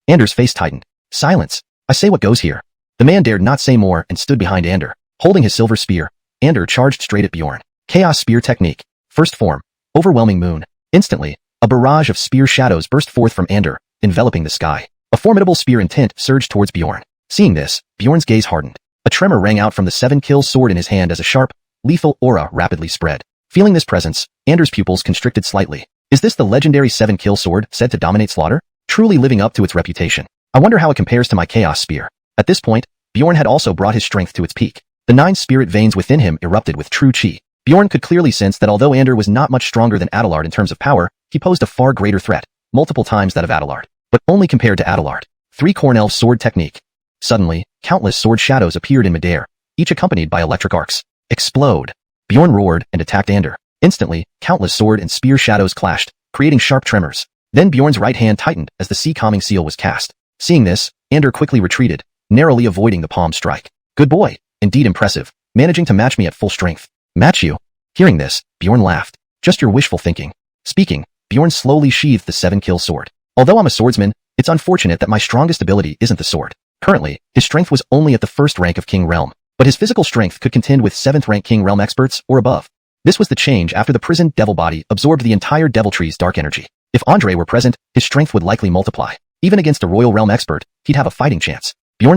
Ander's face tightened. Silence. I say what goes here. The man dared not say more and stood behind Ander. Holding his silver spear, Ander charged straight at Bjorn. Chaos Spear Technique. First form. Overwhelming Moon. Instantly, a barrage of spear shadows burst forth from Ander, enveloping the sky. A formidable spear intent surged towards Bjorn. Seeing this, Bjorn's gaze hardened. A tremor rang out from the 7-kill sword in his hand as a sharp, lethal aura rapidly spread. Feeling this presence, Ander's pupils constricted slightly. Is this the legendary 7-kill sword said to dominate slaughter? Truly living up to its reputation. I wonder how it compares to my Chaos Spear. At this point, Bjorn had also brought his strength to its peak. The 9 spirit veins within him erupted with true chi. Bjorn could clearly sense that although Ander was not much stronger than Adelard in terms of power, he posed a far greater threat, multiple times that of Adelard. But only compared to Adelard. 3 Cornell Sword Technique. Suddenly, countless sword shadows appeared in midair, each accompanied by electric arcs. Explode! Bjorn roared and attacked Ander. Instantly, countless sword and spear shadows clashed, creating sharp tremors. Then Bjorn's right hand tightened as the sea calming seal was cast. Seeing this, Ander quickly retreated, narrowly avoiding the palm strike. Good boy. Indeed impressive, managing to match me at full strength. Match you? Hearing this, Bjorn laughed. Just your wishful thinking. Speaking, Bjorn slowly sheathed the 7-kill sword. Although I'm a swordsman, it's unfortunate that my strongest ability isn't the sword. Currently, his strength was only at the 1st rank of King Realm, but his physical strength could contend with 7th rank King Realm experts or above. This was the change after the prisoned devil body absorbed the entire devil tree's dark energy. If Andre were present, his strength would likely multiply. Even against a Royal Realm expert, he'd have a fighting chance. Bjorn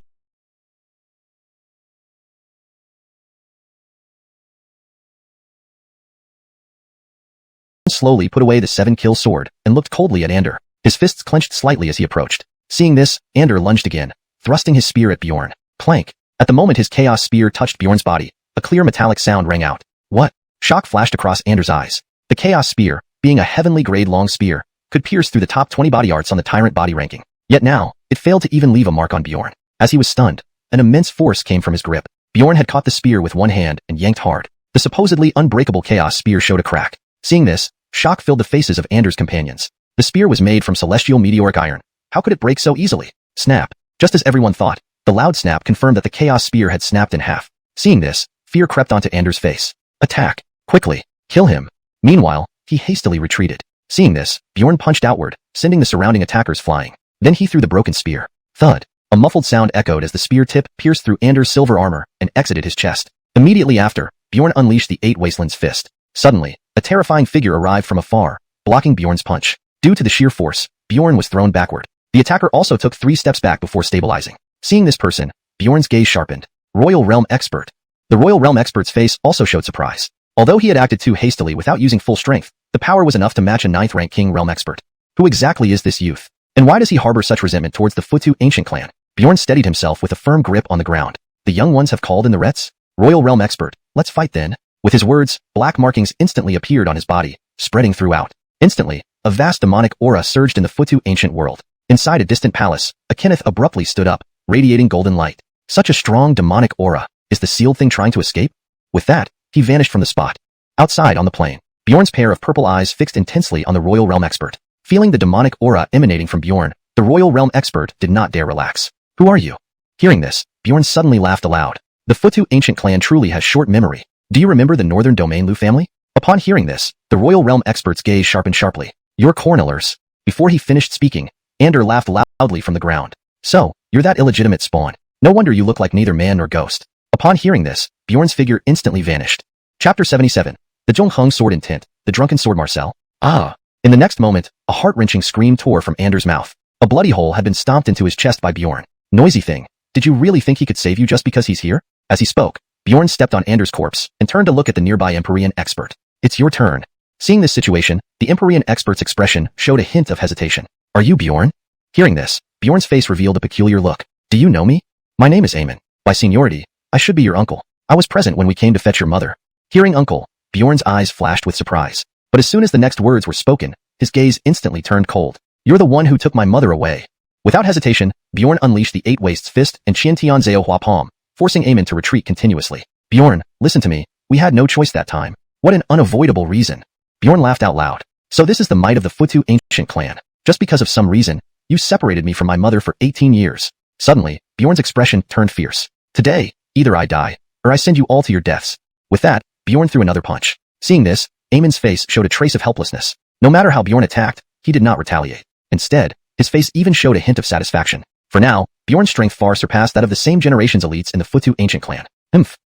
slowly put away the 7-kill sword and looked coldly at Ander. His fists clenched slightly as he approached. Seeing this, Ander lunged again, thrusting his spear at Bjorn. Clank! At the moment his Chaos Spear touched Bjorn's body, a clear metallic sound rang out. What? Shock flashed across Ander's eyes. The Chaos Spear, being a heavenly grade long spear, could pierce through the top 20 body arts on the Tyrant body ranking. Yet now, it failed to even leave a mark on Bjorn. As he was stunned, an immense force came from his grip. Bjorn had caught the spear with one hand and yanked hard. The supposedly unbreakable Chaos Spear showed a crack. Seeing this, shock filled the faces of Ander's companions. The spear was made from celestial meteoric iron. How could it break so easily? Snap. Just as everyone thought, the loud snap confirmed that the Chaos Spear had snapped in half. Seeing this, fear crept onto Ander's face. Attack. Quickly. Kill him. Meanwhile, he hastily retreated. Seeing this, Bjorn punched outward, sending the surrounding attackers flying. Then he threw the broken spear. Thud. A muffled sound echoed as the spear tip pierced through Ander's silver armor and exited his chest. Immediately after, Bjorn unleashed the 8 Wasteland's fist. Suddenly, a terrifying figure arrived from afar, blocking Bjorn's punch. Due to the sheer force, Bjorn was thrown backward. The attacker also took 3 steps back before stabilizing. Seeing this person, Bjorn's gaze sharpened. Royal Realm Expert. The Royal Realm Expert's face also showed surprise. Although he had acted too hastily without using full strength, the power was enough to match a 9th rank King Realm Expert. Who exactly is this youth? And why does he harbor such resentment towards the Futu ancient clan? Bjorn steadied himself with a firm grip on the ground. The young ones have called in the Rets? Royal Realm Expert, let's fight then. With his words, black markings instantly appeared on his body, spreading throughout. Instantly, a vast demonic aura surged in the Futu ancient world. Inside a distant palace, a Kenneth abruptly stood up, radiating golden light. Such a strong demonic aura. Is the sealed thing trying to escape? With that, he vanished from the spot. Outside on the plain, Bjorn's pair of purple eyes fixed intensely on the Royal Realm Expert. Feeling the demonic aura emanating from Bjorn, The Royal Realm expert did not dare relax. Who are you? Hearing this, Bjorn suddenly laughed aloud. The Futu ancient clan truly has short memory. Do you remember the Northern Domain Lu family? Upon hearing this, the Royal Realm expert's gaze sharpened sharply. You're Cornelers. Before he finished speaking, Ander laughed loudly from the ground. So, you're that illegitimate spawn. No wonder you look like neither man nor ghost. Upon hearing this, Bjorn's figure instantly vanished. Chapter 77. The Zhongheng Sword Intent, the Drunken Sword Marcel. Ah! In the next moment, a heart-wrenching scream tore from Ander's mouth. A bloody hole had been stomped into his chest by Bjorn. Noisy thing. Did you really think he could save you just because he's here? As he spoke, Bjorn stepped on Ander's corpse and turned to look at the nearby Empyrean expert. It's your turn. Seeing this situation, the Empyrean expert's expression showed a hint of hesitation. Are you Bjorn? Hearing this, Bjorn's face revealed a peculiar look. Do you know me? My name is Eamon. By seniority, I should be your uncle. I was present when we came to fetch your mother. Hearing uncle, Bjorn's eyes flashed with surprise. But as soon as the next words were spoken, his gaze instantly turned cold. You're the one who took my mother away. Without hesitation, Bjorn unleashed the Eight Wastes Fist and Qiantian Zao Hua Palm, forcing Eamon to retreat continuously. Bjorn, listen to me. We had no choice that time. What an unavoidable reason. Bjorn laughed out loud. So this is the might of the Futu ancient clan. Just because of some reason, you separated me from my mother for 18 years. Suddenly, Bjorn's expression turned fierce. Today, either I die, or I send you all to your deaths. With that, Bjorn threw another punch. Seeing this, Eamon's face showed a trace of helplessness. No matter how Bjorn attacked, he did not retaliate. Instead, his face even showed a hint of satisfaction. For now, Bjorn's strength far surpassed that of the same generation's elites in the Futu ancient clan.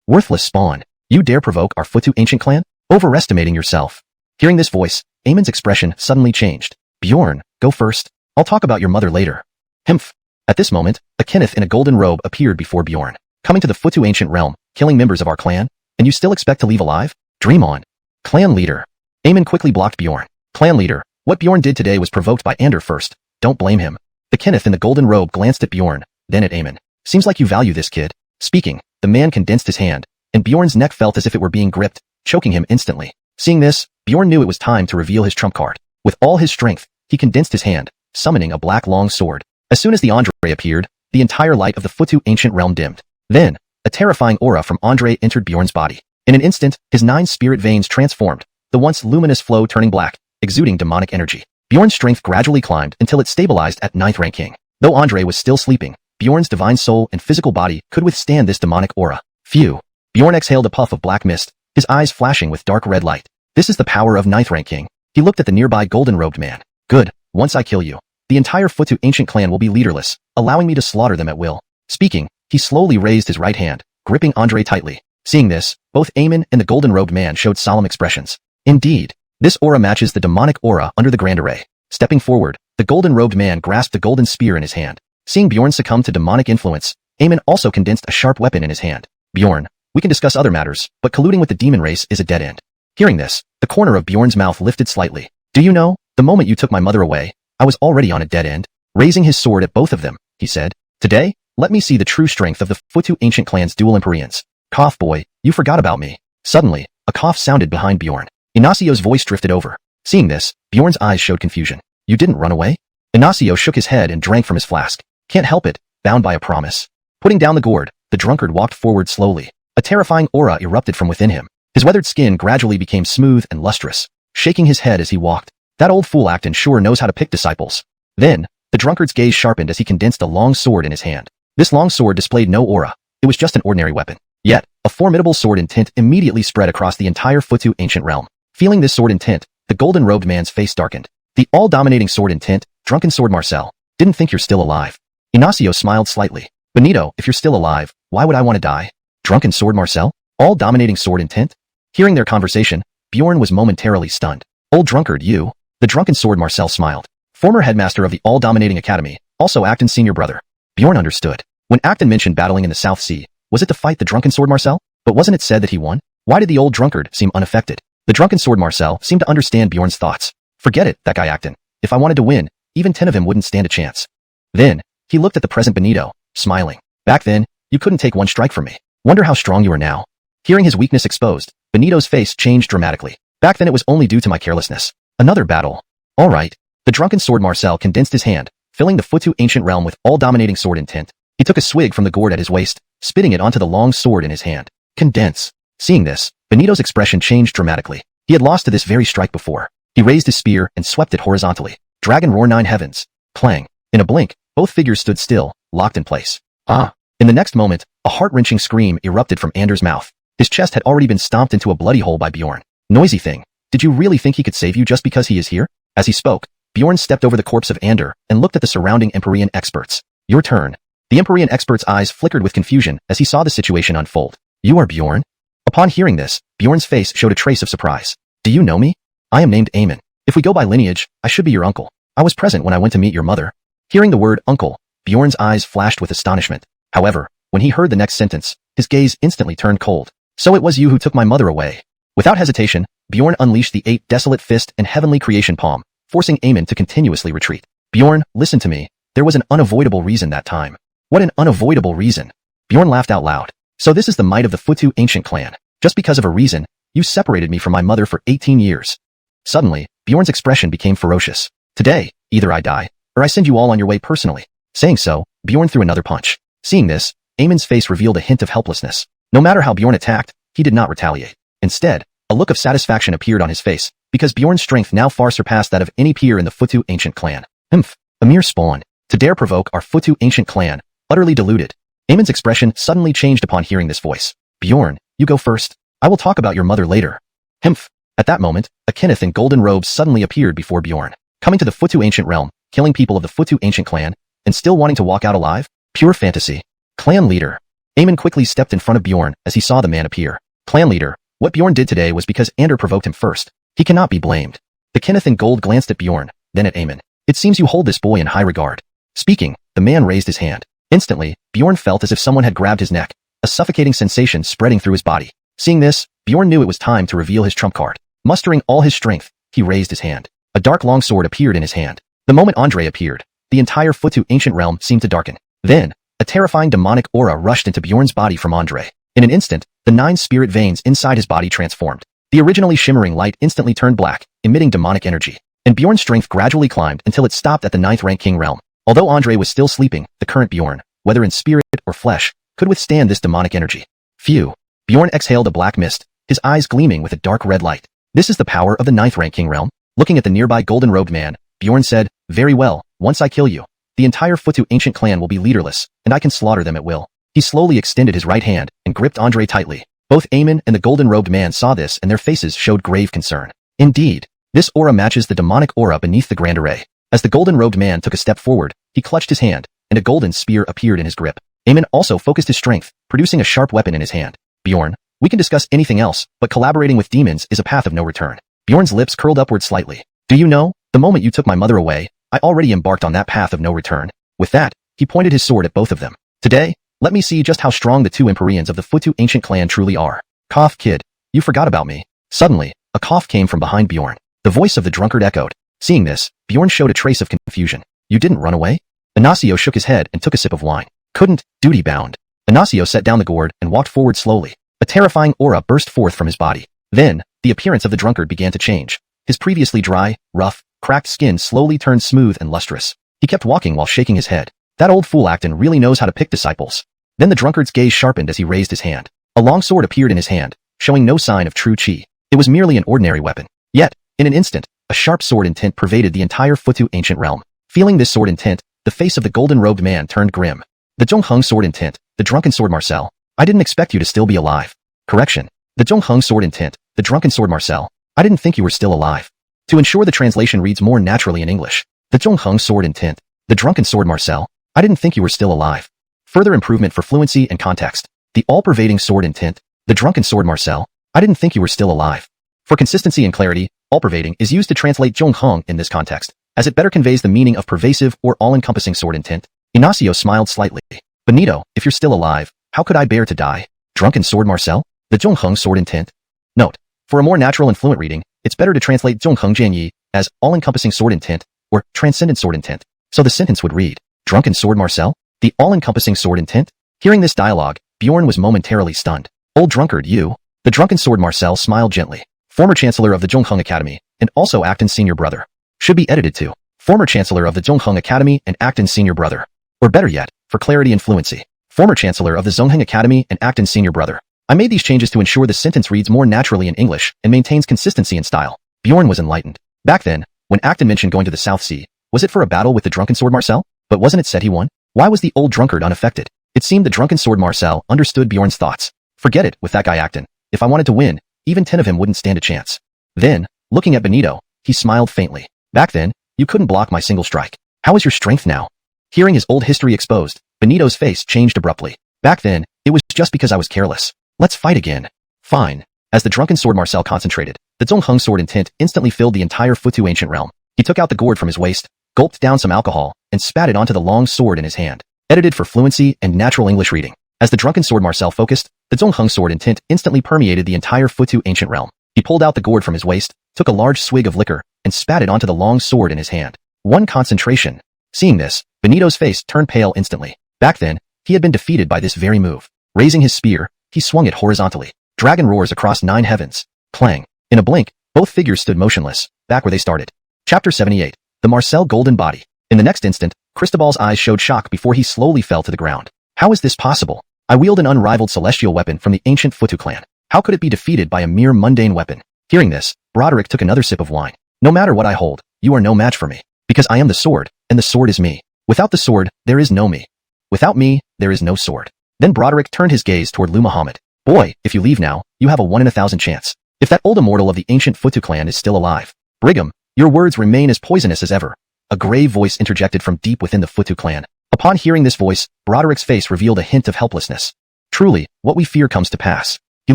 Worthless spawn. You dare provoke our Futu ancient clan? Overestimating yourself. Hearing this voice, Eamon's expression suddenly changed. Bjorn, go first. I'll talk about your mother later. At this moment, a Kenneth in a golden robe appeared before Bjorn. Coming to the Futu ancient realm, killing members of our clan, and you still expect to leave alive? Dream on. Clan leader. Eamon quickly blocked Bjorn. Clan leader, what Bjorn did today was provoked by Ander first. Don't blame him. The Kenneth in the golden robe glanced at Bjorn, then at Eamon. Seems like you value this kid. Speaking, the man condensed his hand, and Bjorn's neck felt as if it were being gripped, choking him instantly. Seeing this, Bjorn knew it was time to reveal his trump card. With all his strength, he condensed his hand, summoning a black long sword. As soon as the Andre appeared, the entire light of the Futu ancient realm dimmed. Then, a terrifying aura from Andre entered Bjorn's body. In an instant, his 9 spirit veins transformed, the once luminous flow turning black, exuding demonic energy. Bjorn's strength gradually climbed until it stabilized at 9th rank king. Though Andre was still sleeping, Bjorn's divine soul and physical body could withstand this demonic aura. Phew. Bjorn exhaled a puff of black mist, his eyes flashing with dark red light. This is the power of 9th rank king. He looked at the nearby golden-robed man. Good, once I kill you, the entire Futu ancient clan will be leaderless, allowing me to slaughter them at will. Speaking, he slowly raised his right hand, gripping Andre tightly. Seeing this, both Eamon and the golden-robed man showed solemn expressions. Indeed, this aura matches the demonic aura under the Grand Array. Stepping forward, the golden-robed man grasped the golden spear in his hand. Seeing Bjorn succumb to demonic influence, Eamon also condensed a sharp weapon in his hand. Bjorn, we can discuss other matters, but colluding with the demon race is a dead end. Hearing this, the corner of Bjorn's mouth lifted slightly. Do you know, the moment you took my mother away, I was already on a dead end. Raising his sword at both of them, he said. Today, let me see the true strength of the Futu ancient clan's dual Empyreans. Cough boy, you forgot about me. Suddenly, a cough sounded behind Bjorn. Inaccio's voice drifted over. Seeing this, Bjorn's eyes showed confusion. You didn't run away? Inaccio shook his head and drank from his flask. Can't help it, bound by a promise. Putting down the gourd, the drunkard walked forward slowly. A terrifying aura erupted from within him. His weathered skin gradually became smooth and lustrous, shaking his head as he walked. That old fool Acton sure knows how to pick disciples. Then, the drunkard's gaze sharpened as he condensed a long sword in his hand. This long sword displayed no aura. It was just an ordinary weapon. Yet, a formidable sword intent immediately spread across the entire Futu ancient realm. Feeling this sword intent, the golden-robed man's face darkened. The all-dominating sword intent, drunken sword Marcel, didn't think you're still alive. Inacio smiled slightly. Benito, if you're still alive, why would I want to die? Drunken sword Marcel? All-dominating sword intent? Hearing their conversation, Bjorn was momentarily stunned. Old drunkard, you? The drunken sword Marcel smiled. Former headmaster of the all-dominating academy, also Acton's senior brother. Bjorn understood. When Acton mentioned battling in the South Sea, was it to fight the drunken sword Marcel? But wasn't it said that he won? Why did the old drunkard seem unaffected? The drunken sword Marcel seemed to understand Bjorn's thoughts. Forget it, that guy Acton. If I wanted to win, even 10 of him wouldn't stand a chance. Then, he looked at the present Benito, smiling. Back then, you couldn't take one strike from me. Wonder how strong you are now. Hearing his weakness exposed, Benito's face changed dramatically. Back then it was only due to my carelessness. Another battle. All right. The drunken sword Marcel condensed his hand, filling the Futu ancient realm with all-dominating sword intent. He took a swig from the gourd at his waist, spitting it onto the long sword in his hand. Condense. Seeing this, Benito's expression changed dramatically. He had lost to this very strike before. He raised his spear and swept it horizontally. Dragon roar 9 heavens. Clang. In a blink, both figures stood still, locked in place. Ah! In the next moment, a heart-wrenching scream erupted from Anders' mouth. His chest had already been stomped into a bloody hole by Bjorn. Noisy thing. Did you really think he could save you just because he is here? As he spoke, Bjorn stepped over the corpse of Ander and looked at the surrounding Empyrean experts. Your turn. The Empyrean expert's eyes flickered with confusion as he saw the situation unfold. You are Bjorn? Upon hearing this, Bjorn's face showed a trace of surprise. Do you know me? I am named Aemon. If we go by lineage, I should be your uncle. I was present when I went to meet your mother. Hearing the word uncle, Bjorn's eyes flashed with astonishment. However, when he heard the next sentence, his gaze instantly turned cold. So it was you who took my mother away. Without hesitation, Bjorn unleashed the 8 desolate fist and heavenly creation palm, forcing Aemon to continuously retreat. Bjorn, listen to me. There was an unavoidable reason that time. What an unavoidable reason. Bjorn laughed out loud. So this is the might of the Futu ancient clan. Just because of a reason, you separated me from my mother for 18 years. Suddenly, Bjorn's expression became ferocious. Today, either I die, or I send you all on your way personally. Saying so, Bjorn threw another punch. Seeing this, Aemon's face revealed a hint of helplessness. No matter how Bjorn attacked, he did not retaliate. Instead, a look of satisfaction appeared on his face, because Bjorn's strength now far surpassed that of any peer in the Futu ancient clan. Humph, a mere spawn. To dare provoke our Futu ancient clan, utterly deluded. Aemon's expression suddenly changed upon hearing this voice. Bjorn, you go first. I will talk about your mother later. Humph. At that moment, a Kenneth in golden robes suddenly appeared before Bjorn. Coming to the Futu ancient realm, killing people of the Futu ancient clan, and still wanting to walk out alive? Pure fantasy. Clan leader. Aemon quickly stepped in front of Bjorn as he saw the man appear. Clan leader, what Bjorn did today was because Ander provoked him first. He cannot be blamed. The Kenneth in gold glanced at Bjorn, then at Aemon. It seems you hold this boy in high regard. Speaking, the man raised his hand. Instantly, Bjorn felt as if someone had grabbed his neck, a suffocating sensation spreading through his body. Seeing this, Bjorn knew it was time to reveal his trump card. Mustering all his strength, he raised his hand. A dark longsword appeared in his hand. The moment Andre appeared, the entire Futu ancient realm seemed to darken. Then, a terrifying demonic aura rushed into Bjorn's body from Andre. In an instant, the 9 spirit veins inside his body transformed. The originally shimmering light instantly turned black, emitting demonic energy. And Bjorn's strength gradually climbed until it stopped at the 9th rank king realm. Although Andre was still sleeping, the current Bjorn, whether in spirit or flesh, could withstand this demonic energy. Phew. Bjorn exhaled a black mist, his eyes gleaming with a dark red light. This is the power of the 9th rank king realm. Looking at the nearby golden-robed man, Bjorn said, very well, once I kill you, the entire Futu ancient clan will be leaderless, and I can slaughter them at will. He slowly extended his right hand and gripped Andre tightly. Both Aemon and the golden-robed man saw this and their faces showed grave concern. Indeed, this aura matches the demonic aura beneath the grand array. As the golden-robed man took a step forward, he clutched his hand, and a golden spear appeared in his grip. Aemon also focused his strength, producing a sharp weapon in his hand. Bjorn, we can discuss anything else, but collaborating with demons is a path of no return. Bjorn's lips curled upward slightly. Do you know, the moment you took my mother away, I already embarked on that path of no return. With that, he pointed his sword at both of them. Today, let me see just how strong the 2 Empyreans of the Futu ancient clan truly are. Cough, kid. You forgot about me. Suddenly, a cough came from behind Bjorn. The voice of the drunkard echoed. Seeing this, Bjorn showed a trace of confusion. You didn't run away? Ignacio shook his head and took a sip of wine. Couldn't, duty-bound. Ignacio set down the gourd and walked forward slowly. A terrifying aura burst forth from his body. Then, the appearance of the drunkard began to change. His previously dry, rough, cracked skin slowly turned smooth and lustrous. He kept walking while shaking his head. That old fool Acton really knows how to pick disciples. Then the drunkard's gaze sharpened as he raised his hand. A long sword appeared in his hand, showing no sign of true chi. It was merely an ordinary weapon. Yet, in an instant, a sharp sword intent pervaded the entire Futu ancient realm. Feeling this sword intent, the face of the golden-robed man turned grim. The Zhongheng sword intent, the drunken sword Marcel. I didn't expect you to still be alive. Correction. The Zhongheng sword intent, the drunken sword Marcel. I didn't think you were still alive. To ensure the translation reads more naturally in English. The Zhongheng sword intent, the drunken sword Marcel. I didn't think you were still alive. Further improvement for fluency and context. The all-pervading sword intent, the drunken sword Marcel. I didn't think you were still alive. For consistency and clarity, all-pervading is used to translate Zhongheng in this context, as it better conveys the meaning of pervasive or all-encompassing sword intent. Ignacio smiled slightly. Benito, if you're still alive, how could I bear to die? Drunken sword Marcel? The Zhongheng sword intent? Note, for a more natural and fluent reading, it's better to translate Zhongheng Jianyi as all-encompassing sword intent or transcendent sword intent. So the sentence would read, Drunken sword Marcel? The all-encompassing sword intent? Hearing this dialogue, Bjorn was momentarily stunned. Old drunkard, you? The drunken sword Marcel smiled gently. Former Chancellor of the Zhongheng Academy, and also Acton's senior brother. Should be edited to, former Chancellor of the Zhongheng Academy and Acton's senior brother. Or better yet, for clarity and fluency, former Chancellor of the Zhongheng Academy and Acton's senior brother. I made these changes to ensure the sentence reads more naturally in English and maintains consistency and style. Bjorn was enlightened. Back then, when Acton mentioned going to the South Sea, was it for a battle with the drunken sword Marcel? But wasn't it said he won? Why was the old drunkard unaffected? It seemed the drunken sword Marcel understood Bjorn's thoughts. Forget it with that guy acting. If I wanted to win, even 10 of him wouldn't stand a chance. Then, looking at Benito, he smiled faintly. Back then, you couldn't block my single strike. How is your strength now? Hearing his old history exposed, Benito's face changed abruptly. Back then, it was just because I was careless. Let's fight again. Fine. As the drunken sword Marcel concentrated, the Zhongheng sword intent instantly filled the entire Futu ancient realm. He took out the gourd from his waist, gulped down some alcohol, and spat it onto the long sword in his hand. Edited for fluency and natural English reading. As the drunken sword Marcel focused, the Zhongheng sword intent instantly permeated the entire Futu ancient realm. He pulled out the gourd from his waist, took a large swig of liquor, and spat it onto the long sword in his hand. One concentration. Seeing this, Benito's face turned pale instantly. Back then, he had been defeated by this very move. Raising his spear, he swung it horizontally. Dragon roars across 9 heavens. Clang. In a blink, both figures stood motionless, back where they started. Chapter 78. The Marcel Golden Body. In the next instant, Cristobal's eyes showed shock before he slowly fell to the ground. How is this possible? I wield an unrivaled celestial weapon from the ancient Futu clan. How could it be defeated by a mere mundane weapon? Hearing this, Broderick took another sip of wine. No matter what I hold, you are no match for me. Because I am the sword, and the sword is me. Without the sword, there is no me. Without me, there is no sword. Then Broderick turned his gaze toward Lu Muhammad. Boy, if you leave now, you have a 1 in 1,000 chance. If that old immortal of the ancient Futu clan is still alive. Brigham, your words remain as poisonous as ever. A grave voice interjected from deep within the Futu clan. Upon hearing this voice, Broderick's face revealed a hint of helplessness. Truly, what we fear comes to pass. He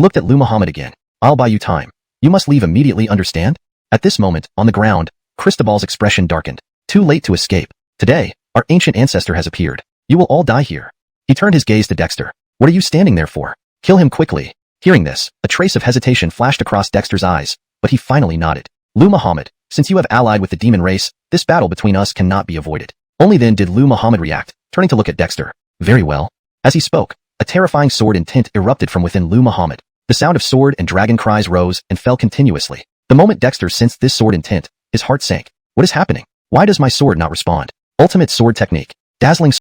looked at Lu Muhammad again. I'll buy you time. You must leave immediately, understand? At this moment, on the ground, Cristobal's expression darkened. Too late to escape. Today, our ancient ancestor has appeared. You will all die here. He turned his gaze to Dexter. What are you standing there for? Kill him quickly. Hearing this, a trace of hesitation flashed across Dexter's eyes, but he finally nodded. Lu Muhammad, since you have allied with the demon race, this battle between us cannot be avoided. Only then did Lu Muhammad react, turning to look at Dexter. Very well. As he spoke, a terrifying sword intent erupted from within Lu Muhammad. The sound of sword and dragon cries rose and fell continuously. The moment Dexter sensed this sword intent, his heart sank. What is happening? Why does my sword not respond? Ultimate sword technique. Dazzling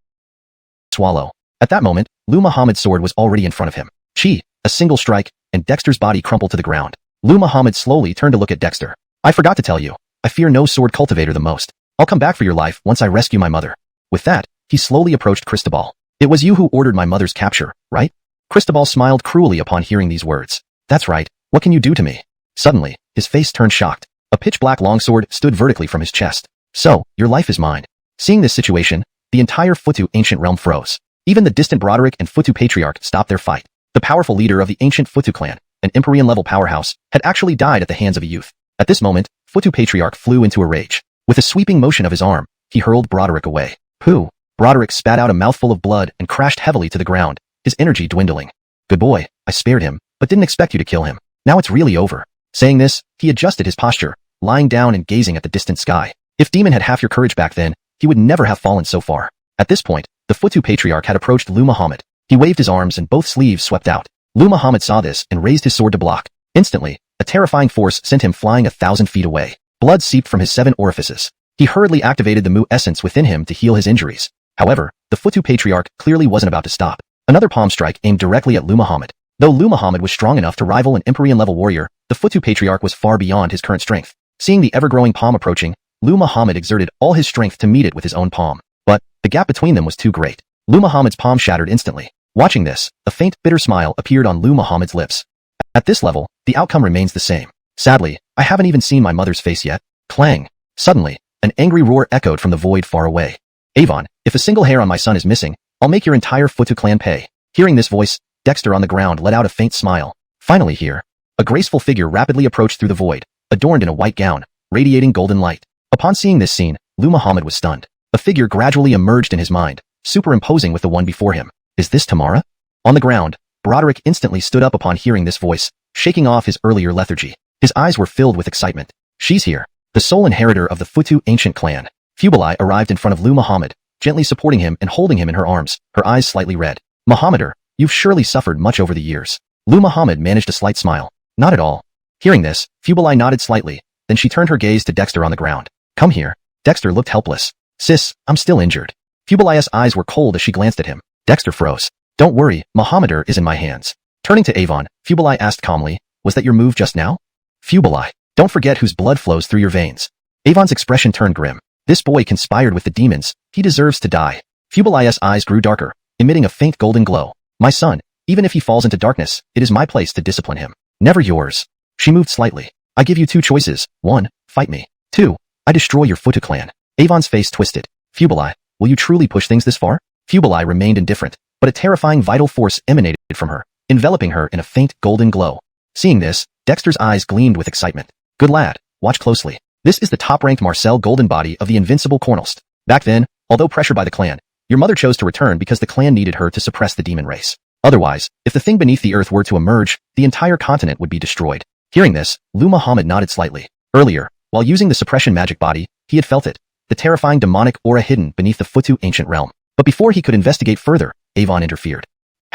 swallow. At that moment, Lu Muhammad's sword was already in front of him. Chi, a single strike, and Dexter's body crumpled to the ground. Lu Muhammad slowly turned to look at Dexter. I forgot to tell you. I fear no sword cultivator the most. I'll come back for your life once I rescue my mother. With that, he slowly approached Cristobal. It was you who ordered my mother's capture, right? Cristobal smiled cruelly upon hearing these words. That's right. What can you do to me? Suddenly, his face turned shocked. A pitch-black longsword stood vertically from his chest. So, your life is mine. Seeing this situation, the entire Futu ancient realm froze. Even the distant Broderick and Futu patriarch stopped their fight. The powerful leader of the ancient Futu clan, an imperial-level powerhouse, had actually died at the hands of a youth. At this moment, Futu patriarch flew into a rage. With a sweeping motion of his arm, he hurled Broderick away. Pooh! Broderick spat out a mouthful of blood and crashed heavily to the ground, his energy dwindling. Good boy, I spared him, but didn't expect you to kill him. Now it's really over. Saying this, he adjusted his posture, lying down and gazing at the distant sky. If Demon had half your courage back then, he would never have fallen so far. At this point, the Futu patriarch had approached Lu Muhammad. He waved his arms and both sleeves swept out. Lu Muhammad saw this and raised his sword to block. Instantly, a terrifying force sent him flying 1,000 feet away. Blood seeped from his 7 orifices. He hurriedly activated the Mu essence within him to heal his injuries. However, the Futu patriarch clearly wasn't about to stop. Another palm strike aimed directly at Lu Muhammad. Though Lu Muhammad was strong enough to rival an imperial-level warrior, the Futu patriarch was far beyond his current strength. Seeing the ever-growing palm approaching, Lu Muhammad exerted all his strength to meet it with his own palm. But, the gap between them was too great. Lu Muhammad's palm shattered instantly. Watching this, a faint, bitter smile appeared on Lu Muhammad's lips. At this level, the outcome remains the same. Sadly, I haven't even seen my mother's face yet. Clang! Suddenly, an angry roar echoed from the void far away. Avon, if a single hair on my son is missing, I'll make your entire Futu clan pay. Hearing this voice, Dexter on the ground let out a faint smile. Finally here, a graceful figure rapidly approached through the void, adorned in a white gown, radiating golden light. Upon seeing this scene, Lu Muhammad was stunned. A figure gradually emerged in his mind, superimposing with the one before him. Is this Tamara? On the ground, Broderick instantly stood up upon hearing this voice, shaking off his earlier lethargy. His eyes were filled with excitement. She's here. The sole inheritor of the Futu ancient clan. Fubalai arrived in front of Lu Muhammad, gently supporting him and holding him in her arms, her eyes slightly red. Muhammader, you've surely suffered much over the years. Lu Muhammad managed a slight smile. Not at all. Hearing this, Fubalai nodded slightly, then she turned her gaze to Dexter on the ground. Come here. Dexter looked helpless. Sis, I'm still injured. Fubalai's eyes were cold as she glanced at him. Dexter froze. Don't worry, Muhammader is in my hands. Turning to Avon, Fubalai asked calmly, was that your move just now? Fubalai, don't forget whose blood flows through your veins. Avon's expression turned grim. This boy conspired with the demons. He deserves to die. Fubalai's eyes grew darker, emitting a faint golden glow. My son, even if he falls into darkness, it is my place to discipline him. Never yours. She moved slightly. I give you 2 choices. 1, fight me. 2, I destroy your Futu clan. Avon's face twisted. Fubalai, will you truly push things this far? Fubalai remained indifferent, but a terrifying vital force emanated from her, enveloping her in a faint golden glow. Seeing this, Dexter's eyes gleamed with excitement. Good lad, watch closely. This is the top-ranked Marcel Golden Body of the invincible Cornelst. Back then, although pressured by the clan, your mother chose to return because the clan needed her to suppress the demon race. Otherwise, if the thing beneath the earth were to emerge, the entire continent would be destroyed. Hearing this, Lu Muhammad nodded slightly. Earlier, while using the suppression magic body, he had felt it, the terrifying demonic aura hidden beneath the Futu ancient realm. But before he could investigate further, Avon interfered.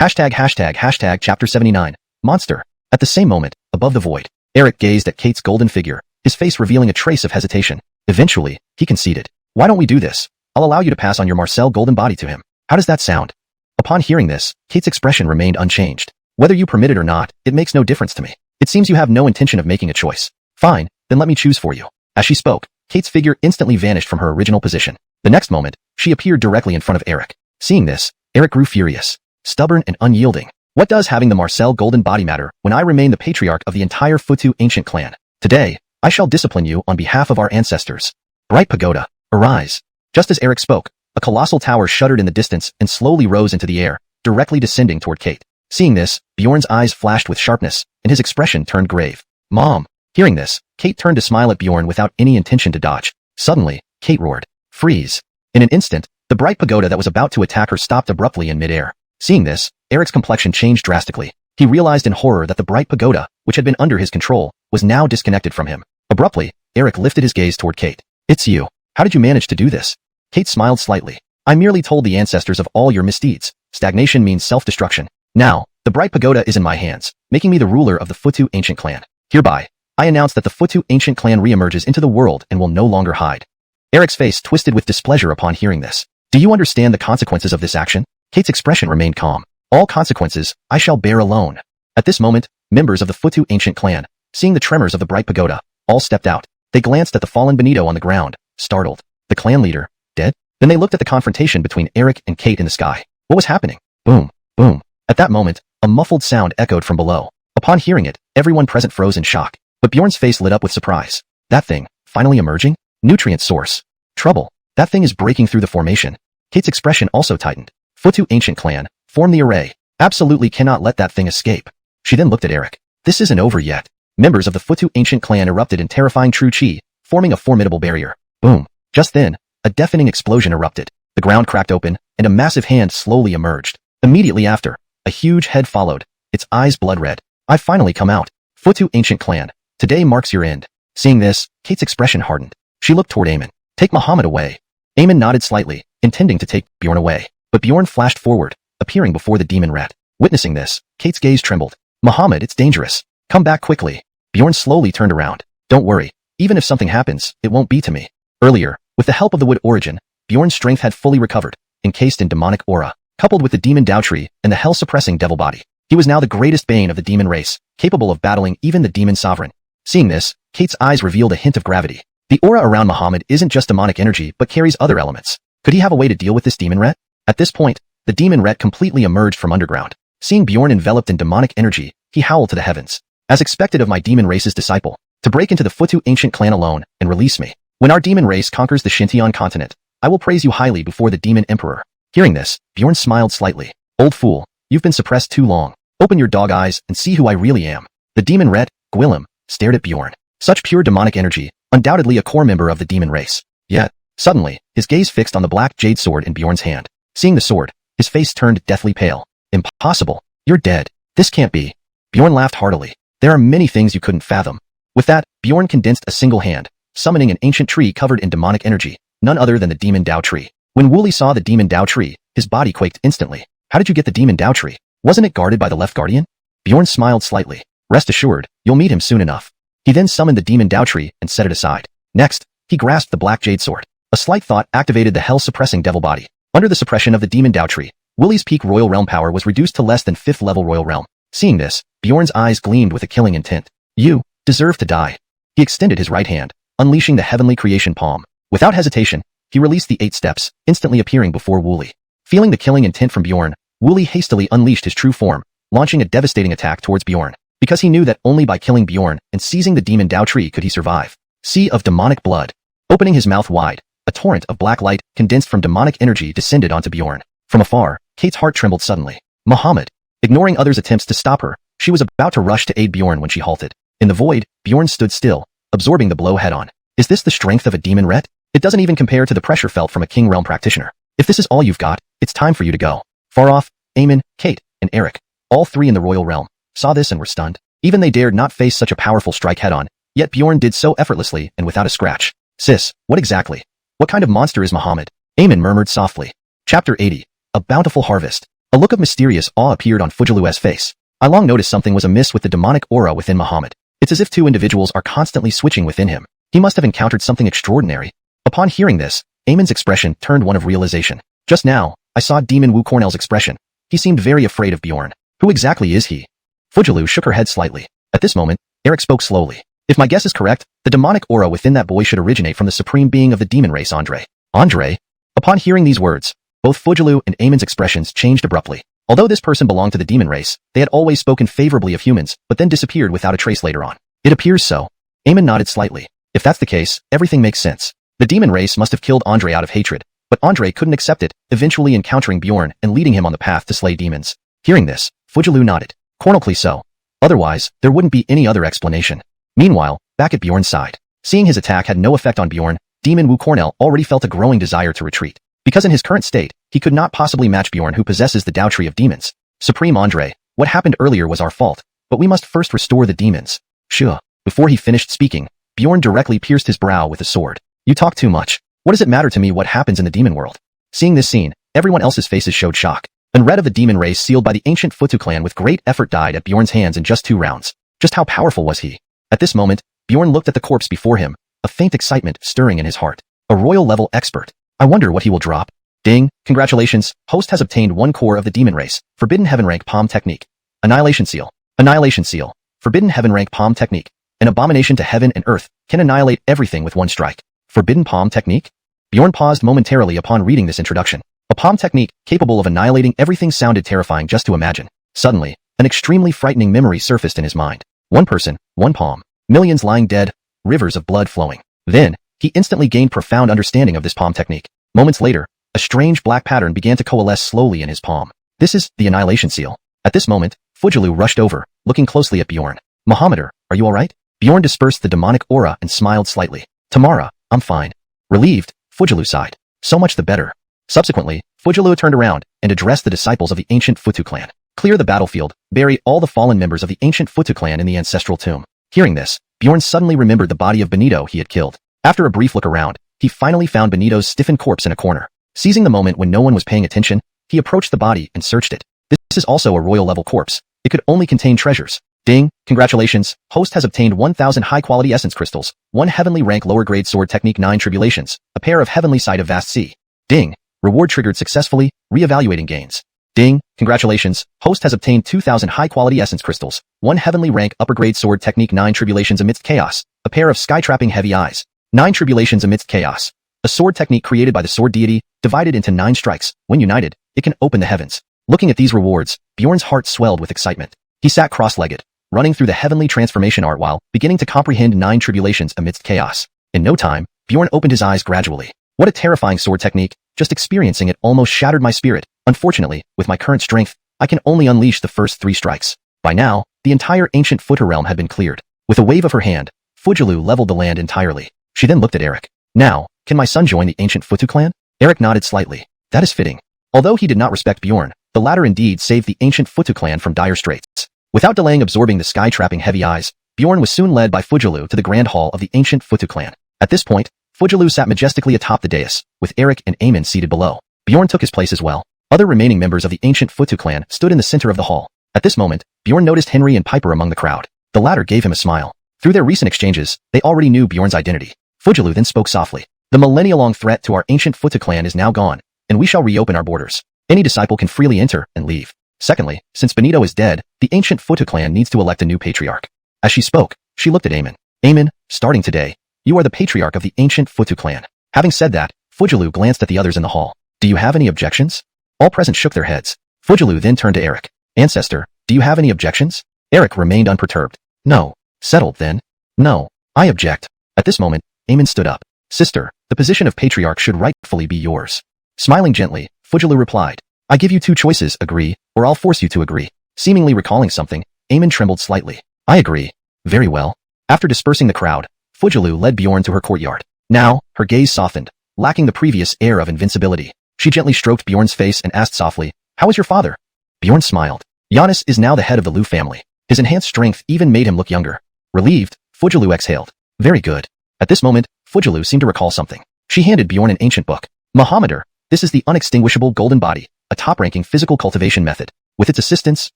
####Chapter 79. Monster. At the same moment, above the void, Eric gazed at Kate's golden figure, his face revealing a trace of hesitation. Eventually, he conceded. Why don't we do this? I'll allow you to pass on your Marcel Golden Body to him. How does that sound? Upon hearing this, Kate's expression remained unchanged. Whether you permit it or not, it makes no difference to me. It seems you have no intention of making a choice. Fine, then let me choose for you. As she spoke, Kate's figure instantly vanished from her original position. The next moment, she appeared directly in front of Eric. Seeing this, Eric grew furious. Stubborn and unyielding. What does having the Marcel Golden Body matter when I remain the patriarch of the entire Futu ancient clan? Today, I shall discipline you on behalf of our ancestors. Bright Pagoda, arise. Just as Eric spoke, a colossal tower shuddered in the distance and slowly rose into the air, directly descending toward Kate. Seeing this, Bjorn's eyes flashed with sharpness, and his expression turned grave. Mom. Hearing this, Kate turned to smile at Bjorn without any intention to dodge. Suddenly, Kate roared, freeze. In an instant, the bright pagoda that was about to attack her stopped abruptly in midair. Seeing this, Eric's complexion changed drastically. He realized in horror that the bright pagoda, which had been under his control, was now disconnected from him. Abruptly, Eric lifted his gaze toward Kate. It's you. How did you manage to do this? Kate smiled slightly. I merely told the ancestors of all your misdeeds. Stagnation means self-destruction. Now, the bright pagoda is in my hands, making me the ruler of the Futu ancient clan. Hereby, I announce that the Futu ancient clan reemerges into the world and will no longer hide. Eric's face twisted with displeasure upon hearing this. Do you understand the consequences of this action? Kate's expression remained calm. All consequences, I shall bear alone. At this moment, members of the Futu ancient clan, seeing the tremors of the bright pagoda, all stepped out. They glanced at the fallen Benito on the ground, startled. The clan leader, dead? Then they looked at the confrontation between Eric and Kate in the sky. What was happening? Boom, boom. At that moment, a muffled sound echoed from below. Upon hearing it, everyone present froze in shock. But Bjorn's face lit up with surprise. That thing, finally emerging? Nutrient source. Trouble. That thing is breaking through the formation. Kate's expression also tightened. Futu ancient clan, form the array. Absolutely cannot let that thing escape. She then looked at Eric. This isn't over yet. Members of the Futu ancient clan erupted in terrifying true chi, forming a formidable barrier. Boom. Just then, a deafening explosion erupted. The ground cracked open, and a massive hand slowly emerged. Immediately after, a huge head followed, its eyes blood red. I've finally come out. Futu ancient clan. Today marks your end. Seeing this, Kate's expression hardened. She looked toward Eamon. Take Muhammad away. Eamon nodded slightly, intending to take Bjorn away. But Bjorn flashed forward, appearing before the demon rat. Witnessing this, Kate's gaze trembled. Muhammad, it's dangerous. Come back quickly. Bjorn slowly turned around. Don't worry. Even if something happens, it won't be to me. Earlier, with the help of the wood origin, Bjorn's strength had fully recovered, encased in demonic aura, coupled with the demon Dao tree and the hell-suppressing devil body. He was now the greatest bane of the demon race, capable of battling even the demon sovereign. Seeing this, Kate's eyes revealed a hint of gravity. The aura around Muhammad isn't just demonic energy but carries other elements. Could he have a way to deal with this demon rat? At this point, the demon rat completely emerged from underground. Seeing Bjorn enveloped in demonic energy, he howled to the heavens. As expected of my demon race's disciple, to break into the Futu ancient clan alone and release me. When our demon race conquers the Xintian continent, I will praise you highly before the demon emperor. Hearing this, Bjorn smiled slightly. Old fool, you've been suppressed too long. Open your dog eyes and see who I really am. The demon rat, Gwillem, stared at Bjorn. Such pure demonic energy, undoubtedly a core member of the demon race. Yet, suddenly, his gaze fixed on the black jade sword in Bjorn's hand. Seeing the sword, his face turned deathly pale. Impossible. You're dead. This can't be. Bjorn laughed heartily. There are many things you couldn't fathom. With that, Bjorn condensed a single hand, summoning an ancient tree covered in demonic energy, none other than the demon Dao tree. When Wooly saw the demon Dao tree, his body quaked instantly. How did you get the demon Dao tree? Wasn't it guarded by the left guardian? Bjorn smiled slightly. Rest assured, you'll meet him soon enough. He then summoned the demon Dao tree and set it aside. Next, he grasped the black jade sword. A slight thought activated the hell-suppressing devil body. Under the suppression of the demon Dao tree, Wooly's peak royal realm power was reduced to less than 5th level royal realm. Seeing this, Bjorn's eyes gleamed with a killing intent. You deserve to die. He extended his right hand, unleashing the heavenly creation palm. Without hesitation, he released the 8 steps, instantly appearing before Wooly. Feeling the killing intent from Bjorn, Wooly hastily unleashed his true form, launching a devastating attack towards Bjorn, because he knew that only by killing Bjorn and seizing the demon Dao tree could he survive. Sea of demonic blood. Opening his mouth wide, a torrent of black light condensed from demonic energy descended onto Bjorn. From afar, Kate's heart trembled suddenly. Muhammad. Ignoring others' attempts to stop her, she was about to rush to aid Bjorn when she halted. In the void, Bjorn stood still, absorbing the blow head-on. Is this the strength of a demon ret? It doesn't even compare to the pressure felt from a King Realm practitioner. If this is all you've got, it's time for you to go. Far off, Eamon, Kate, and Eric, all 3 in the royal realm, saw this and were stunned. Even they dared not face such a powerful strike head-on, yet Bjorn did so effortlessly and without a scratch. Sis, what exactly? What kind of monster is Muhammad? Eamon murmured softly. Chapter 80. A bountiful harvest. A look of mysterious awe appeared on Fujilu's face. I long noticed something was amiss with the demonic aura within Muhammad. It's as if 2 individuals are constantly switching within him. He must have encountered something extraordinary. Upon hearing this, Eamon's expression turned one of realization. Just now, I saw Demon Wu Cornell's expression. He seemed very afraid of Bjorn. Who exactly is he? Fujilu shook her head slightly. At this moment, Eric spoke slowly. If my guess is correct, the demonic aura within that boy should originate from the supreme being of the demon race, Andre. Andre? Upon hearing these words, both Fujilu and Eamon's expressions changed abruptly. Although this person belonged to the demon race, they had always spoken favorably of humans, but then disappeared without a trace later on. It appears so. Eamon nodded slightly. If that's the case, everything makes sense. The demon race must have killed Andre out of hatred, but Andre couldn't accept it, eventually encountering Bjorn and leading him on the path to slay demons. Hearing this, Fujilu nodded. Cornelcly so. Otherwise, there wouldn't be any other explanation. Meanwhile, back at Bjorn's side, seeing his attack had no effect on Bjorn, Demon Wu Cornell already felt a growing desire to retreat. Because in his current state, he could not possibly match Bjorn, who possesses the Dao Tree of Demons. Supreme Andre, what happened earlier was our fault, but we must first restore the demons. Sure. Before he finished speaking, Bjorn directly pierced his brow with a sword. You talk too much. What does it matter to me what happens in the demon world? Seeing this scene, everyone else's faces showed shock. An red of the demon race sealed by the ancient Futu clan with great effort died at Bjorn's hands in just 2 rounds. Just how powerful was he? At this moment, Bjorn looked at the corpse before him, a faint excitement stirring in his heart. A royal level expert. I wonder what he will drop. Ding, congratulations, host has obtained 1 core of the demon race, Forbidden Heaven rank Palm Technique. Annihilation Seal. Annihilation Seal. Forbidden Heaven rank Palm Technique. An abomination to heaven and earth, can annihilate everything with 1 strike. Forbidden Palm Technique? Bjorn paused momentarily upon reading this introduction. A palm technique capable of annihilating everything sounded terrifying just to imagine. Suddenly, an extremely frightening memory surfaced in his mind. 1 person, 1 palm. Millions lying dead, rivers of blood flowing. Then, he instantly gained profound understanding of this palm technique. Moments later, a strange black pattern began to coalesce slowly in his palm. This is the Annihilation Seal. At this moment, Fujilu rushed over, looking closely at Bjorn. Mohammedan, are you alright? Bjorn dispersed the demonic aura and smiled slightly. Tamara, I'm fine. Relieved, Fujilu sighed. So much the better. Subsequently, Fujilu turned around and addressed the disciples of the ancient Futu clan. Clear the battlefield, bury all the fallen members of the ancient Futu clan in the ancestral tomb. Hearing this, Bjorn suddenly remembered the body of Benito he had killed. After a brief look around, he finally found Benito's stiffened corpse in a corner. Seizing the moment when no one was paying attention, he approached the body and searched it. This is also a royal level corpse. It could only contain treasures. Ding, congratulations, host has obtained 1000 high-quality essence crystals, 1 heavenly rank lower grade sword technique 9 tribulations, a pair of heavenly sight of vast sea. Ding, reward triggered successfully, re-evaluating gains. Ding, congratulations, host has obtained 2000 high-quality essence crystals, 1 heavenly rank upper grade sword technique 9 tribulations amidst chaos, a pair of sky-trapping heavy eyes. 9 tribulations amidst chaos. A sword technique created by the sword deity, divided into 9 strikes. When united, it can open the heavens. Looking at these rewards, Bjorn's heart swelled with excitement. He sat cross-legged, running through the heavenly transformation art while beginning to comprehend 9 tribulations amidst chaos. In no time, Bjorn opened his eyes gradually. What a terrifying sword technique. Just experiencing it almost shattered my spirit. Unfortunately, with my current strength, I can only unleash the first 3 strikes. By now, the entire ancient Futu realm had been cleared. With a wave of her hand, Fujilu leveled the land entirely. She then looked at Eric. Now, can my son join the ancient Futu clan? Eric nodded slightly. That is fitting. Although he did not respect Bjorn, the latter indeed saved the ancient Futu clan from dire straits. Without delaying absorbing the sky-trapping heavy eyes, Bjorn was soon led by Fujilu to the grand hall of the ancient Futu clan. At this point, Fujilu sat majestically atop the dais, with Eric and Eamon seated below. Bjorn took his place as well. Other remaining members of the ancient Futu clan stood in the center of the hall. At this moment, Bjorn noticed Henry and Piper among the crowd. The latter gave him a smile. Through their recent exchanges, they already knew Bjorn's identity. Fujilu then spoke softly. The millennia-long threat to our ancient Futu clan is now gone, and we shall reopen our borders. Any disciple can freely enter and leave. Secondly, since Benito is dead, the ancient Futu clan needs to elect a new patriarch. As she spoke, she looked at Eamon. Eamon, starting today, you are the patriarch of the ancient Futu clan. Having said that, Fujilu glanced at the others in the hall. Do you have any objections? All present shook their heads. Fujilu then turned to Eric. Ancestor, do you have any objections? Eric remained unperturbed. No. Settled then. No. I object. At this moment, Eamon stood up. Sister, the position of patriarch should rightfully be yours. Smiling gently, Fujilu replied. I give you two choices, agree, or I'll force you to agree. Seemingly recalling something, Eamon trembled slightly. I agree. Very well. After dispersing the crowd, Fujilu led Bjorn to her courtyard. Now, her gaze softened, lacking the previous air of invincibility. She gently stroked Bjorn's face and asked softly, How is your father? Bjorn smiled. Giannis is now the head of the Lu family. His enhanced strength even made him look younger. Relieved, Fujilu exhaled. Very good. At this moment, Fujilu seemed to recall something. She handed Bjorn an ancient book. Muhammader, this is the unextinguishable golden body, a top-ranking physical cultivation method. With its assistance,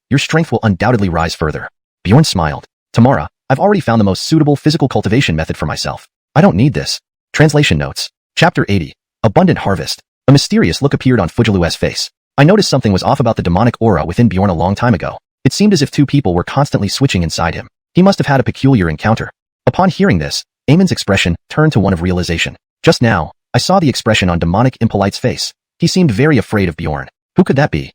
your strength will undoubtedly rise further. Bjorn smiled. Tamara, I've already found the most suitable physical cultivation method for myself. I don't need this. Translation notes. Chapter 80. Abundant Harvest. A mysterious look appeared on Fujilu's face. I noticed something was off about the demonic aura within Bjorn a long time ago. It seemed as if two people were constantly switching inside him. He must have had a peculiar encounter. Upon hearing this, Eamon's expression turned to one of realization. Just now, I saw the expression on demonic Impolite's face. He seemed very afraid of Bjorn. Who could that be?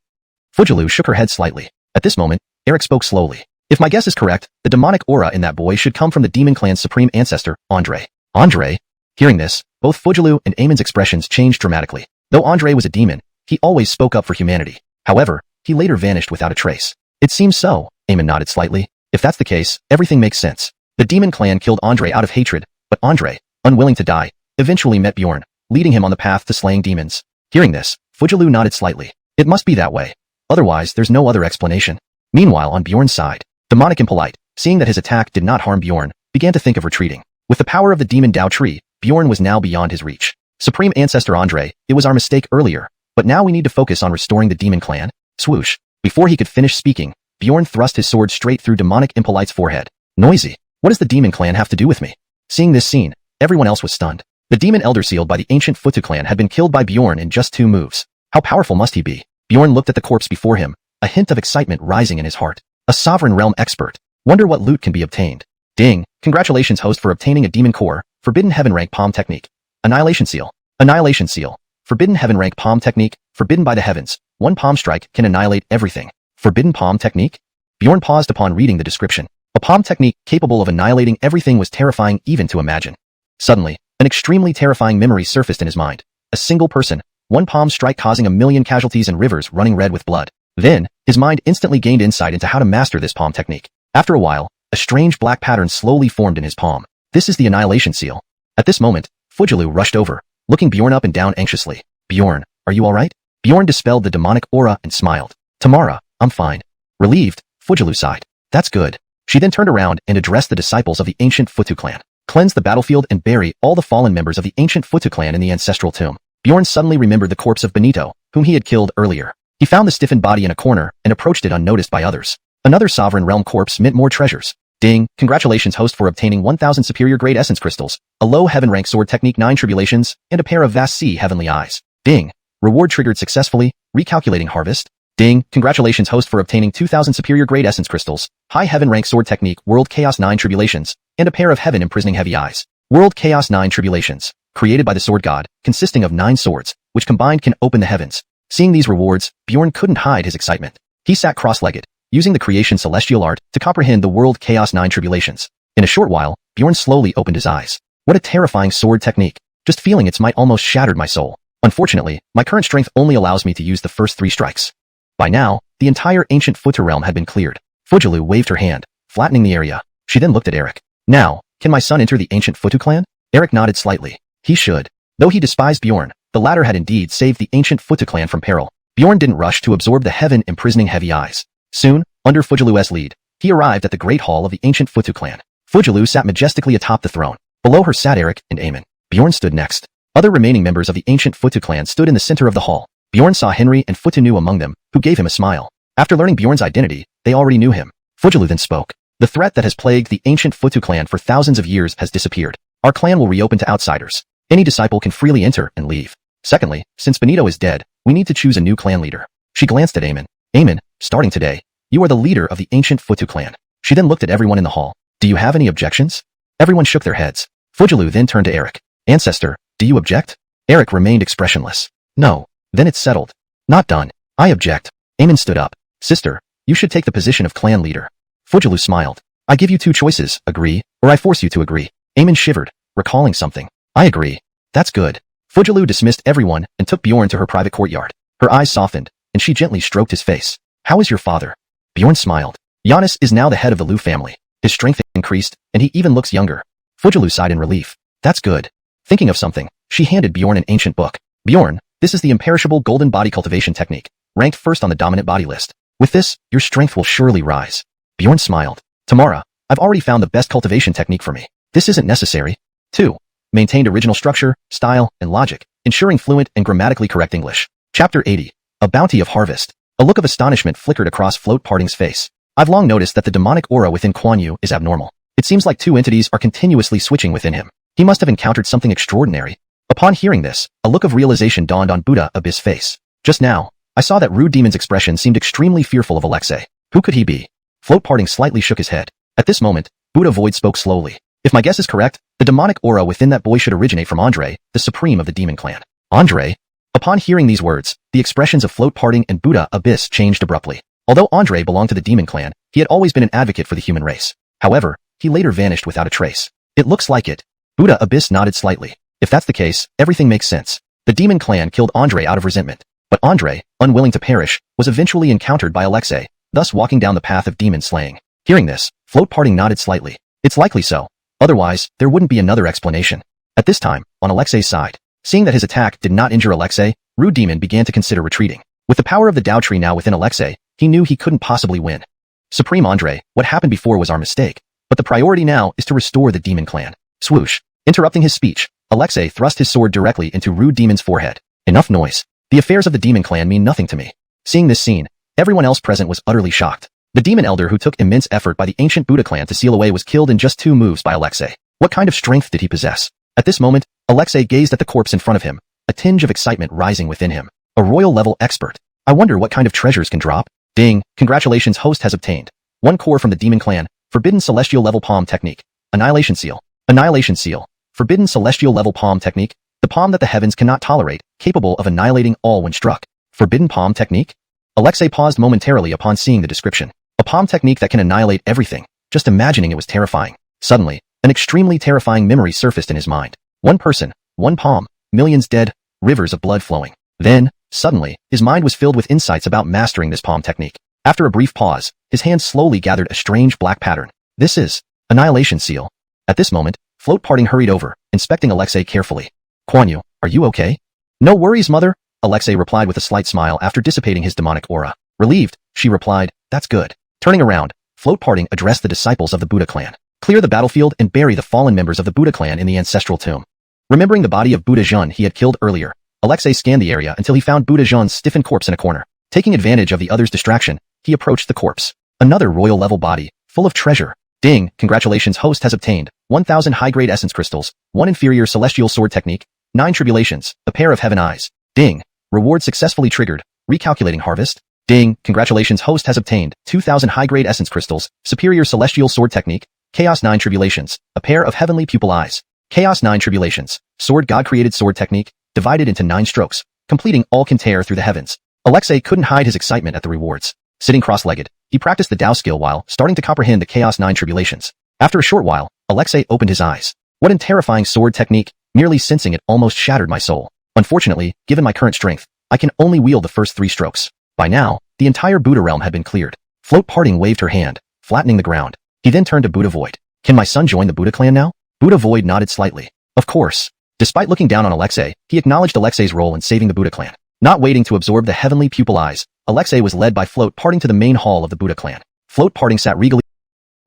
Fujilu shook her head slightly. At this moment, Eric spoke slowly. If my guess is correct, the demonic aura in that boy should come from the demon clan's supreme ancestor, Andre. Andre? Hearing this, both Fujilu and Eamon's expressions changed dramatically. Though Andre was a demon, he always spoke up for humanity. However, he later vanished without a trace. It seems so, Eamon nodded slightly. If that's the case, everything makes sense. The demon clan killed Andre out of hatred, but Andre, unwilling to die, eventually met Bjorn, leading him on the path to slaying demons. Hearing this, Fujilu nodded slightly. It must be that way. Otherwise, there's no other explanation. Meanwhile, on Bjorn's side, demonic Impolite, seeing that his attack did not harm Bjorn, began to think of retreating. With the power of the demon Dao tree, Bjorn was now beyond his reach. Supreme Ancestor Andre, it was our mistake earlier, but now we need to focus on restoring the demon clan. Swoosh. Before he could finish speaking, Bjorn thrust his sword straight through demonic Impolite's forehead. Noisy. What does the demon clan have to do with me? Seeing this scene, everyone else was stunned. The demon elder sealed by the ancient Futu clan had been killed by Bjorn in just 2 moves. How powerful must he be? Bjorn looked at the corpse before him, a hint of excitement rising in his heart. A sovereign realm expert. Wonder what loot can be obtained. Ding. Congratulations host for obtaining a demon core, forbidden heaven rank palm technique. Annihilation seal. Annihilation seal. Forbidden heaven rank palm technique, forbidden by the heavens. 1 palm strike can annihilate everything. Forbidden palm technique? Bjorn paused upon reading the description. A palm technique capable of annihilating everything was terrifying even to imagine. Suddenly, an extremely terrifying memory surfaced in his mind. A single person, 1 palm strike causing 1,000,000 casualties and rivers running red with blood. Then, his mind instantly gained insight into how to master this palm technique. After a while, a strange black pattern slowly formed in his palm. This is the annihilation seal. At this moment, Fujilu rushed over, looking Bjorn up and down anxiously. Bjorn, are you alright? Bjorn dispelled the demonic aura and smiled. Tamara, I'm fine. Relieved, Fujilu sighed. That's good. She then turned around and addressed the disciples of the ancient Futu clan. Cleanse the battlefield and bury all the fallen members of the ancient Futu clan in the ancestral tomb. Bjorn suddenly remembered the corpse of Benito, whom he had killed earlier. He found the stiffened body in a corner and approached it unnoticed by others. Another sovereign realm corpse meant more treasures. Ding. Congratulations host for obtaining 1,000 superior grade essence crystals, a low heaven rank sword technique 9 tribulations, and a pair of vast sea heavenly eyes. Ding. Reward triggered successfully. Recalculating harvest. Ding. Congratulations host for obtaining 2,000 superior grade essence crystals, high heaven rank sword technique world chaos 9 tribulations, and a pair of heaven imprisoning heavy eyes. World chaos 9 tribulations. Created by the sword god, consisting of 9 swords, which combined can open the heavens. Seeing these rewards, Bjorn couldn't hide his excitement. He sat cross-legged, using the creation celestial art to comprehend the world chaos 9 tribulations. In a short while, Bjorn slowly opened his eyes. What a terrifying sword technique. Just feeling its might almost shattered my soul. Unfortunately, my current strength only allows me to use the first 3 strikes. By now, the entire ancient Futu realm had been cleared. Fujilu waved her hand, flattening the area. She then looked at Eric. Now, can my son enter the ancient Futu clan? Eric nodded slightly. He should. Though he despised Bjorn, the latter had indeed saved the ancient Futu clan from peril. Bjorn didn't rush to absorb the heaven imprisoning heavy eyes. Soon, under Fujilu's lead, he arrived at the great hall of the ancient Futu clan. Fujilu sat majestically atop the throne. Below her sat Eric and Eamon. Bjorn stood next. Other remaining members of the ancient Futu clan stood in the center of the hall. Bjorn saw Henry and Futunu among them, who gave him a smile. After learning Bjorn's identity, they already knew him. Fujilu then spoke. The threat that has plagued the ancient Futu clan for thousands of years has disappeared. Our clan will reopen to outsiders. Any disciple can freely enter and leave. Secondly, since Benito is dead, we need to choose a new clan leader. She glanced at Eamon. Eamon, starting today, you are the leader of the ancient Futu clan. She then looked at everyone in the hall. Do you have any objections? Everyone shook their heads. Fujilu then turned to Eric. Ancestor, Do you object? Eric remained expressionless. No. Then it's settled. Not done. I object. Eamon stood up. Sister, you should take the position of clan leader. Fujilu smiled. I give you two choices, agree, or I force you to agree. Eamon shivered, recalling something. I agree. That's good. Fujilu dismissed everyone and took Bjorn to her private courtyard. Her eyes softened, and she gently stroked his face. How is your father? Bjorn smiled. Giannis is now the head of the Lu family. His strength increased, and he even looks younger. Fujilu sighed in relief. That's good. Thinking of something, she handed Bjorn an ancient book. Bjorn, this is the imperishable golden body cultivation technique, ranked first on the dominant body list. With this, your strength will surely rise. Bjorn smiled. Tamara, I've already found the best cultivation technique for me. This isn't necessary. 2. Maintained original structure, style, and logic, ensuring fluent and grammatically correct English. Chapter 80. A Bounty of Harvest. A look of astonishment flickered across Float Parting's face. I've long noticed that the demonic aura within Xuanhuan is abnormal. It seems like two entities are continuously switching within him. He must have encountered something extraordinary. Upon hearing this, a look of realization dawned on Buddha Abyss' face. Just now, I saw that rude demon's expression seemed extremely fearful of Alexei. Who could he be? Float Parting slightly shook his head. At this moment, Buddha Void spoke slowly. If my guess is correct, the demonic aura within that boy should originate from Andre, the supreme of the demon clan. Andre? Upon hearing these words, the expressions of Float Parting and Buddha Abyss changed abruptly. Although Andre belonged to the demon clan, he had always been an advocate for the human race. However, he later vanished without a trace. It looks like it. Buddha Abyss nodded slightly. If that's the case, everything makes sense. The demon clan killed Andre out of resentment. But Andre, unwilling to perish, was eventually encountered by Alexei, thus walking down the path of demon slaying. Hearing this, Float Parting nodded slightly. It's likely so. Otherwise, there wouldn't be another explanation. At this time, on Alexei's side, seeing that his attack did not injure Alexei, Rude Demon began to consider retreating. With the power of the Dao Tree now within Alexei, he knew he couldn't possibly win. Supreme Andre, what happened before was our mistake. But the priority now is to restore the demon clan. Swoosh. Interrupting his speech, Alexei thrust his sword directly into Rude Demon's forehead. Enough noise. The affairs of the demon clan mean nothing to me. Seeing this scene, everyone else present was utterly shocked. The demon elder who took immense effort by the ancient Buddha clan to seal away was killed in just 2 moves by Alexei. What kind of strength did he possess? At this moment, Alexei gazed at the corpse in front of him, a tinge of excitement rising within him. A royal-level expert. I wonder what kind of treasures can drop. Ding, congratulations, host has obtained. 1 core from the demon clan, forbidden celestial level palm technique. Annihilation seal. Annihilation seal. Forbidden celestial level palm technique. The palm that the heavens cannot tolerate, capable of annihilating all when struck. Forbidden palm technique? Alexei paused momentarily upon seeing the description. A palm technique that can annihilate everything. Just imagining it was terrifying. Suddenly, an extremely terrifying memory surfaced in his mind. 1 person, 1 palm, millions dead, rivers of blood flowing. Then, suddenly, his mind was filled with insights about mastering this palm technique. After a brief pause, his hands slowly gathered a strange black pattern. This is Annihilation Seal. At this moment, Float Parting hurried over, inspecting Alexei carefully. Xuanhuan, are you okay? No worries, mother, Alexei replied with a slight smile after dissipating his demonic aura. Relieved, she replied, that's good. Turning around, Float Parting addressed the disciples of the Buddha clan. Clear the battlefield and bury the fallen members of the Buddha clan in the ancestral tomb. Remembering the body of Buddha Jun he had killed earlier, Alexei scanned the area until he found Buddha Jun's stiffened corpse in a corner. Taking advantage of the other's distraction, he approached the corpse. Another royal-level body, full of treasure. Ding, congratulations, host has obtained 1,000 high-grade essence crystals, 1 inferior celestial sword technique, 9 tribulations, a pair of heaven eyes. Ding, reward successfully triggered, recalculating harvest. Ding, congratulations, host has obtained 2,000 high-grade essence crystals, superior celestial sword technique, chaos 9 tribulations, a pair of heavenly pupil eyes. Chaos 9 tribulations, sword god-created sword technique, divided into 9 strokes, completing all can tear through the heavens. Alexei couldn't hide his excitement at the rewards. Sitting cross-legged, he practiced the Dao skill while starting to comprehend the Chaos 9 tribulations. After a short while, Alexei opened his eyes. What a terrifying sword technique, merely sensing it almost shattered my soul. Unfortunately, given my current strength, I can only wield the first 3 strokes. By now, the entire Buddha realm had been cleared. Float Parting waved her hand, flattening the ground. He then turned to Buddha Void. Can my son join the Buddha clan now? Buddha Void nodded slightly. Of course. Despite looking down on Alexei, he acknowledged Alexei's role in saving the Buddha clan. Not waiting to absorb the heavenly pupil eyes, Alexei was led by Float Parting to the main hall of the Buddha clan. Float Parting sat regally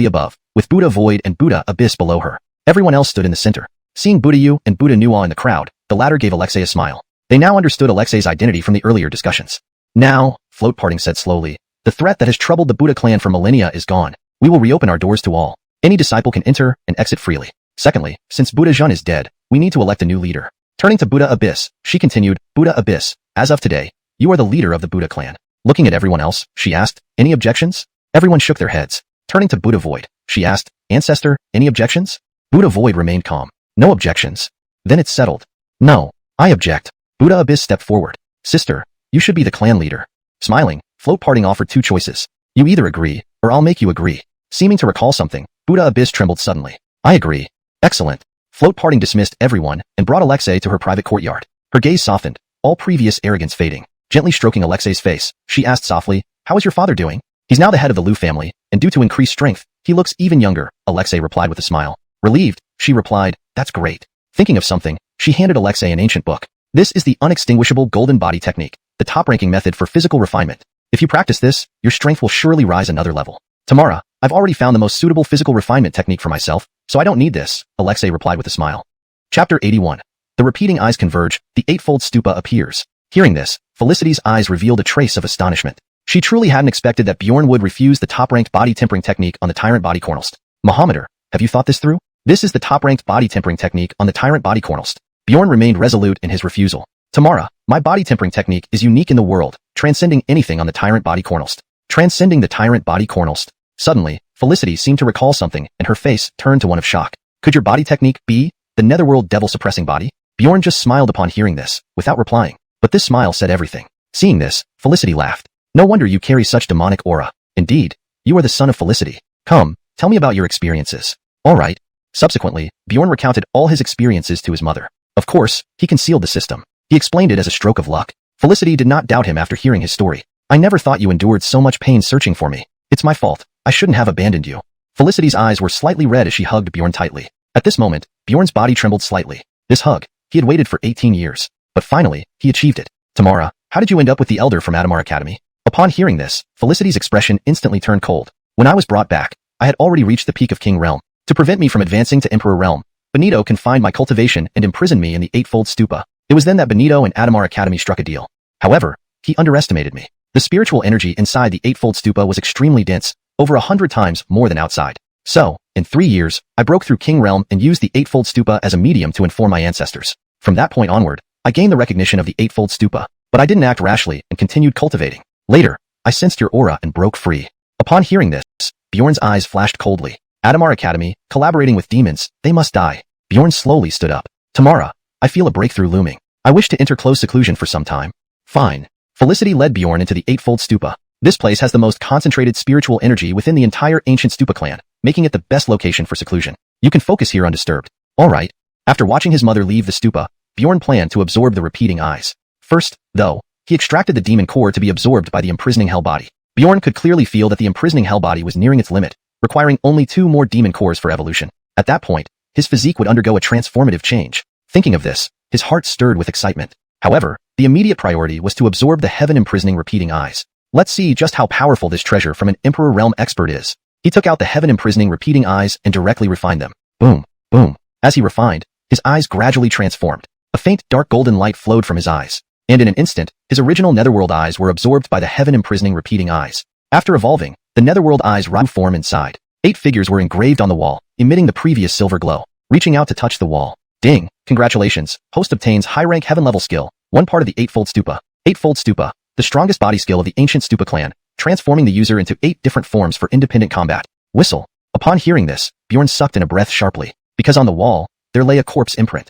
above, with Buddha Void and Buddha Abyss below her. Everyone else stood in the center. Seeing Buddha Yu and Buddha Nuwa in the crowd, the latter gave Alexei a smile. They now understood Alexei's identity from the earlier discussions. Now, Float Parting said slowly, the threat that has troubled the Buddha clan for millennia is gone. We will reopen our doors to all. Any disciple can enter and exit freely. Secondly, since Buddha Jun is dead, we need to elect a new leader. Turning to Buddha Abyss, she continued, Buddha Abyss, as of today, you are the leader of the Buddha clan. Looking at everyone else, she asked, any objections? Everyone shook their heads. Turning to Buddha Void, she asked, Ancestor, any objections? Buddha Void remained calm. No objections. Then it's settled. No, I object. Buddha Abyss stepped forward. Sister, you should be the clan leader. Smiling, Float Parting offered two choices. You either agree, or I'll make you agree. Seeming to recall something, Buddha Abyss trembled suddenly. I agree. Excellent. Float Parting dismissed everyone and brought Alexei to her private courtyard. Her gaze softened, all previous arrogance fading. Gently stroking Alexei's face, she asked softly, how is your father doing? He's now the head of the Lu family, and due to increased strength, he looks even younger, Alexei replied with a smile. Relieved, she replied, that's great. Thinking of something, she handed Alexei an ancient book. This is the unextinguishable golden body technique, the top-ranking method for physical refinement. If you practice this, your strength will surely rise another level. Tamara, I've already found the most suitable physical refinement technique for myself, so I don't need this, Alexei replied with a smile. Chapter 81. The repeating eyes converge, the eightfold stupa appears. Hearing this, Felicity's eyes revealed a trace of astonishment. She truly hadn't expected that Bjorn would refuse the top-ranked body tempering technique on the tyrant body Cornelst. Mohammedan, have you thought this through? This is the top-ranked body tempering technique on the tyrant body Cornelst. Bjorn remained resolute in his refusal. Tamara, my body tempering technique is unique in the world, transcending anything on the tyrant body Cornelst. Transcending the tyrant body Cornelst. Suddenly, Felicity seemed to recall something, and her face turned to one of shock. Could your body technique be the netherworld devil-suppressing body? Bjorn just smiled upon hearing this, without replying. But this smile said everything. Seeing this, Felicity laughed. No wonder you carry such demonic aura. Indeed, you are the son of Felicity. Come, tell me about your experiences. All right. Subsequently, Bjorn recounted all his experiences to his mother. Of course, he concealed the system. He explained it as a stroke of luck. Felicity did not doubt him after hearing his story. I never thought you endured so much pain searching for me. It's my fault. I shouldn't have abandoned you. Felicity's eyes were slightly red as she hugged Bjorn tightly. At this moment, Bjorn's body trembled slightly. This hug, he had waited for 18 years. But finally, he achieved it. Tamara, how did you end up with the elder from Adamar Academy? Upon hearing this, Felicity's expression instantly turned cold. When I was brought back, I had already reached the peak of King Realm. To prevent me from advancing to Emperor Realm, Benito confined my cultivation and imprisoned me in the eightfold stupa. It was then that Benito and Adamar Academy struck a deal. However, he underestimated me. The spiritual energy inside the eightfold stupa was extremely dense, over 100 times more than outside. So, in 3 years, I broke through King Realm and used the eightfold stupa as a medium to inform my ancestors. From that point onward, I gained the recognition of the eightfold stupa, but I didn't act rashly and continued cultivating. Later, I sensed your aura and broke free. Upon hearing this, Bjorn's eyes flashed coldly. Adamar Academy, collaborating with demons, they must die. Bjorn slowly stood up. Tamara, I feel a breakthrough looming. I wish to enter close seclusion for some time. Fine. Felicity led Bjorn into the eightfold stupa. This place has the most concentrated spiritual energy within the entire ancient stupa clan, making it the best location for seclusion. You can focus here undisturbed. Alright. After watching his mother leave the stupa, Bjorn planned to absorb the repeating eyes. First, though, he extracted the demon core to be absorbed by the imprisoning hell body. Bjorn could clearly feel that the imprisoning hell body was nearing its limit, requiring only 2 more demon cores for evolution. At that point, his physique would undergo a transformative change. Thinking of this, his heart stirred with excitement. However, the immediate priority was to absorb the heaven-imprisoning repeating eyes. Let's see just how powerful this treasure from an Emperor Realm expert is. He took out the heaven-imprisoning repeating eyes and directly refined them. Boom, boom. As he refined, his eyes gradually transformed. A faint dark golden light flowed from his eyes, and in an instant, his original netherworld eyes were absorbed by the heaven-imprisoning repeating eyes. After evolving, the netherworld eyes grew form inside. 8 figures were engraved on the wall, emitting the previous silver glow. Reaching out to touch the wall. Ding! Congratulations, host obtains high-rank heaven-level skill, one part of the eightfold stupa. Eightfold stupa, the strongest body skill of the ancient stupa clan, transforming the user into 8 different forms for independent combat. Whistle. Upon hearing this, Bjorn sucked in a breath sharply, because on the wall, there lay a corpse imprint.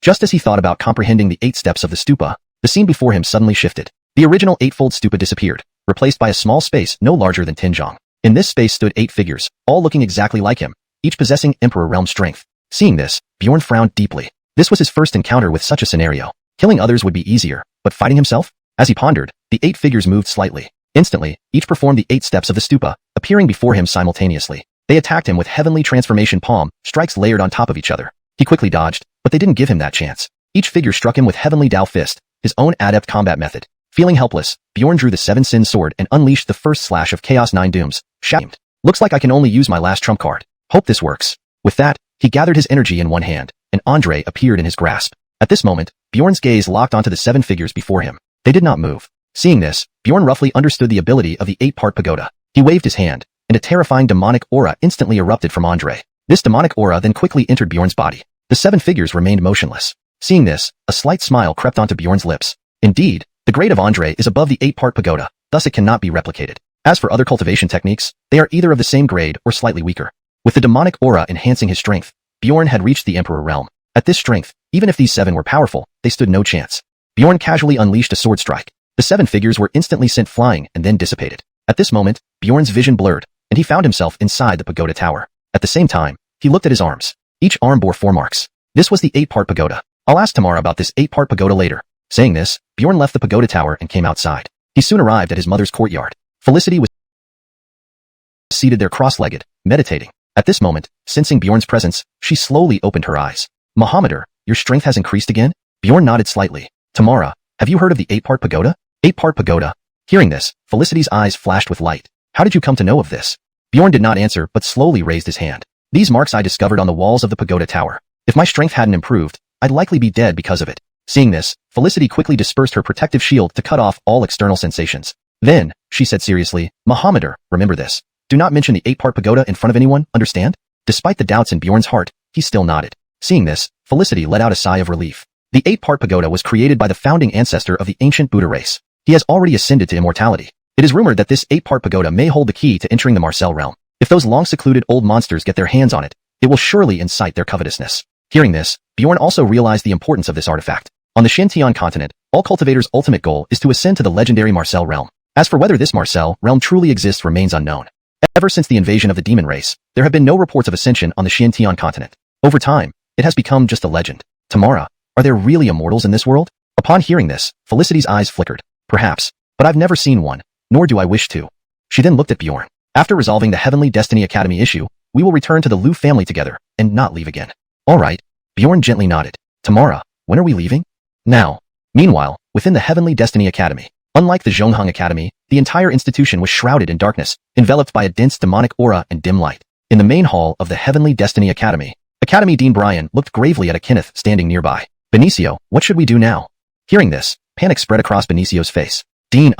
Just as he thought about comprehending the 8 steps of the stupa, the scene before him suddenly shifted. The original eightfold stupa disappeared, replaced by a small space no larger than Tinjong. In this space stood 8 figures, all looking exactly like him, each possessing Emperor Realm strength. Seeing this, Bjorn frowned deeply. This was his first encounter with such a scenario. Killing others would be easier, but fighting himself? As he pondered, the 8 figures moved slightly. Instantly, each performed the 8 steps of the stupa, appearing before him simultaneously. They attacked him with heavenly transformation palm, strikes layered on top of each other. He quickly dodged, but they didn't give him that chance. Each figure struck him with heavenly Dao fist, his own adept combat method. Feeling helpless, Bjorn drew the 7 Sin sword and unleashed the first slash of Chaos 9 Dooms. Shamed. Looks like I can only use my last trump card. Hope this works. With that, he gathered his energy in one hand, and Andre appeared in his grasp. At this moment, Bjorn's gaze locked onto the 7 figures before him. They did not move. Seeing this, Bjorn roughly understood the ability of the 8-part pagoda. He waved his hand, and a terrifying demonic aura instantly erupted from Andre. This demonic aura then quickly entered Bjorn's body. The 7 figures remained motionless. Seeing this, a slight smile crept onto Bjorn's lips. Indeed, the grade of Andre is above the 8-part pagoda, thus it cannot be replicated. As for other cultivation techniques, they are either of the same grade or slightly weaker. With the demonic aura enhancing his strength, Bjorn had reached the Emperor Realm. At this strength, Even if these 7 were powerful, they stood no chance. Bjorn casually unleashed a sword strike. The 7 figures were instantly sent flying and then dissipated. At this moment, Bjorn's vision blurred, and he found himself inside the pagoda tower. At the same time, he looked at his arms. Each arm bore 4 marks. This was the 8-part pagoda. I'll ask Tamara about this 8-part pagoda later. Saying this, Bjorn left the pagoda tower and came outside. He soon arrived at his mother's courtyard. Felicity was seated there cross-legged, meditating. At this moment, sensing Bjorn's presence, she slowly opened her eyes. Mohammedur, your strength has increased again? Bjorn nodded slightly. Tamara, have you heard of the 8-part pagoda? 8-part pagoda. Hearing this, Felicity's eyes flashed with light. How did you come to know of this? Bjorn did not answer but slowly raised his hand. These marks I discovered on the walls of the pagoda tower. If my strength hadn't improved, I'd likely be dead because of it. Seeing this, Felicity quickly dispersed her protective shield to cut off all external sensations. Then, she said seriously, Mohammedur, remember this. Do not mention the 8-part pagoda in front of anyone, understand? Despite the doubts in Bjorn's heart, he still nodded. Seeing this, Felicity let out a sigh of relief. The 8-part pagoda was created by the founding ancestor of the ancient Buddha race. He has already ascended to immortality. It is rumored that this 8-part pagoda may hold the key to entering the Marcel realm. If those long-secluded old monsters get their hands on it, it will surely incite their covetousness. Hearing this, Bjorn also realized the importance of this artifact. On the Xintian continent, all cultivators' ultimate goal is to ascend to the legendary Marcel realm. As for whether this Marcel realm truly exists remains unknown. Ever since the invasion of the demon race, there have been no reports of ascension on the Xintian continent. Over time, it has become just a legend. Tamara, are there really immortals in this world? Upon hearing this, Felicity's eyes flickered. Perhaps, but I've never seen one, nor do I wish to. She then looked at Bjorn. After resolving the Heavenly Destiny Academy issue, we will return to the Lu family together, and not leave again. All right. Bjorn gently nodded. Tamara, when are we leaving? Now. Meanwhile, within the Heavenly Destiny Academy, unlike the Xuanhuan Academy, the entire institution was shrouded in darkness, enveloped by a dense demonic aura and dim light. In the main hall of the Heavenly Destiny Academy, Academy Dean Brian looked gravely at a Kenneth standing nearby. Benicio, what should we do now? Hearing this, panic spread across Benicio's face. Dean,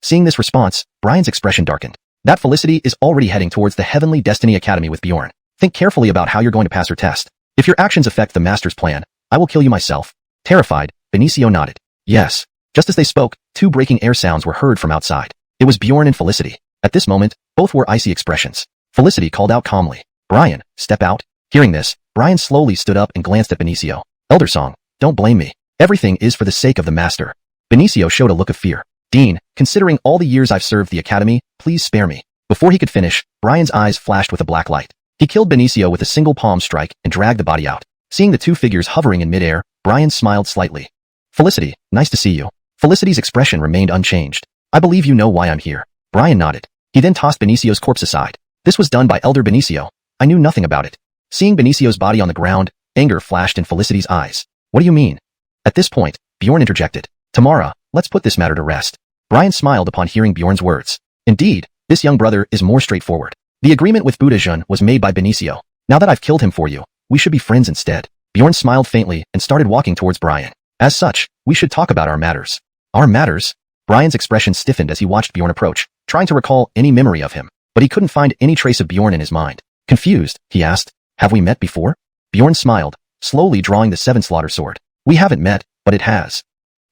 Seeing this response, Brian's expression darkened. That Felicity is already heading towards the Heavenly Destiny Academy with Bjorn. Think carefully about how you're going to pass her test. If your actions affect the Master's plan, I will kill you myself. Terrified, Benicio nodded. Yes. Just as they spoke, 2 breaking air sounds were heard from outside. It was Bjorn and Felicity. At this moment, both wore icy expressions. Felicity called out calmly. Brian, step out. Hearing this, Brian slowly stood up and glanced at Benicio. Elder Song, don't blame me. Everything is for the sake of the Master. Benicio showed a look of fear. Dean, considering all the years I've served the Academy, please spare me. Before he could finish, Brian's eyes flashed with a black light. He killed Benicio with a single palm strike and dragged the body out. Seeing the 2 figures hovering in midair, Brian smiled slightly. Felicity, nice to see you. Felicity's expression remained unchanged. I believe you know why I'm here. Brian nodded. He then tossed Benicio's corpse aside. This was done by Elder Benicio. I knew nothing about it. Seeing Benicio's body on the ground, anger flashed in Felicity's eyes. What do you mean? At this point, Bjorn interjected. Tamara, let's put this matter to rest. Brian smiled upon hearing Bjorn's words. Indeed, this young brother is more straightforward. The agreement with Buddha Jun was made by Benicio. Now that I've killed him for you, we should be friends instead. Bjorn smiled faintly and started walking towards Brian. As such, we should talk about our matters. Our matters? Brian's expression stiffened as he watched Bjorn approach, trying to recall any memory of him, but he couldn't find any trace of Bjorn in his mind. Confused, he asked, have we met before? Bjorn smiled, slowly drawing the 7 slaughter sword. We haven't met, but it has.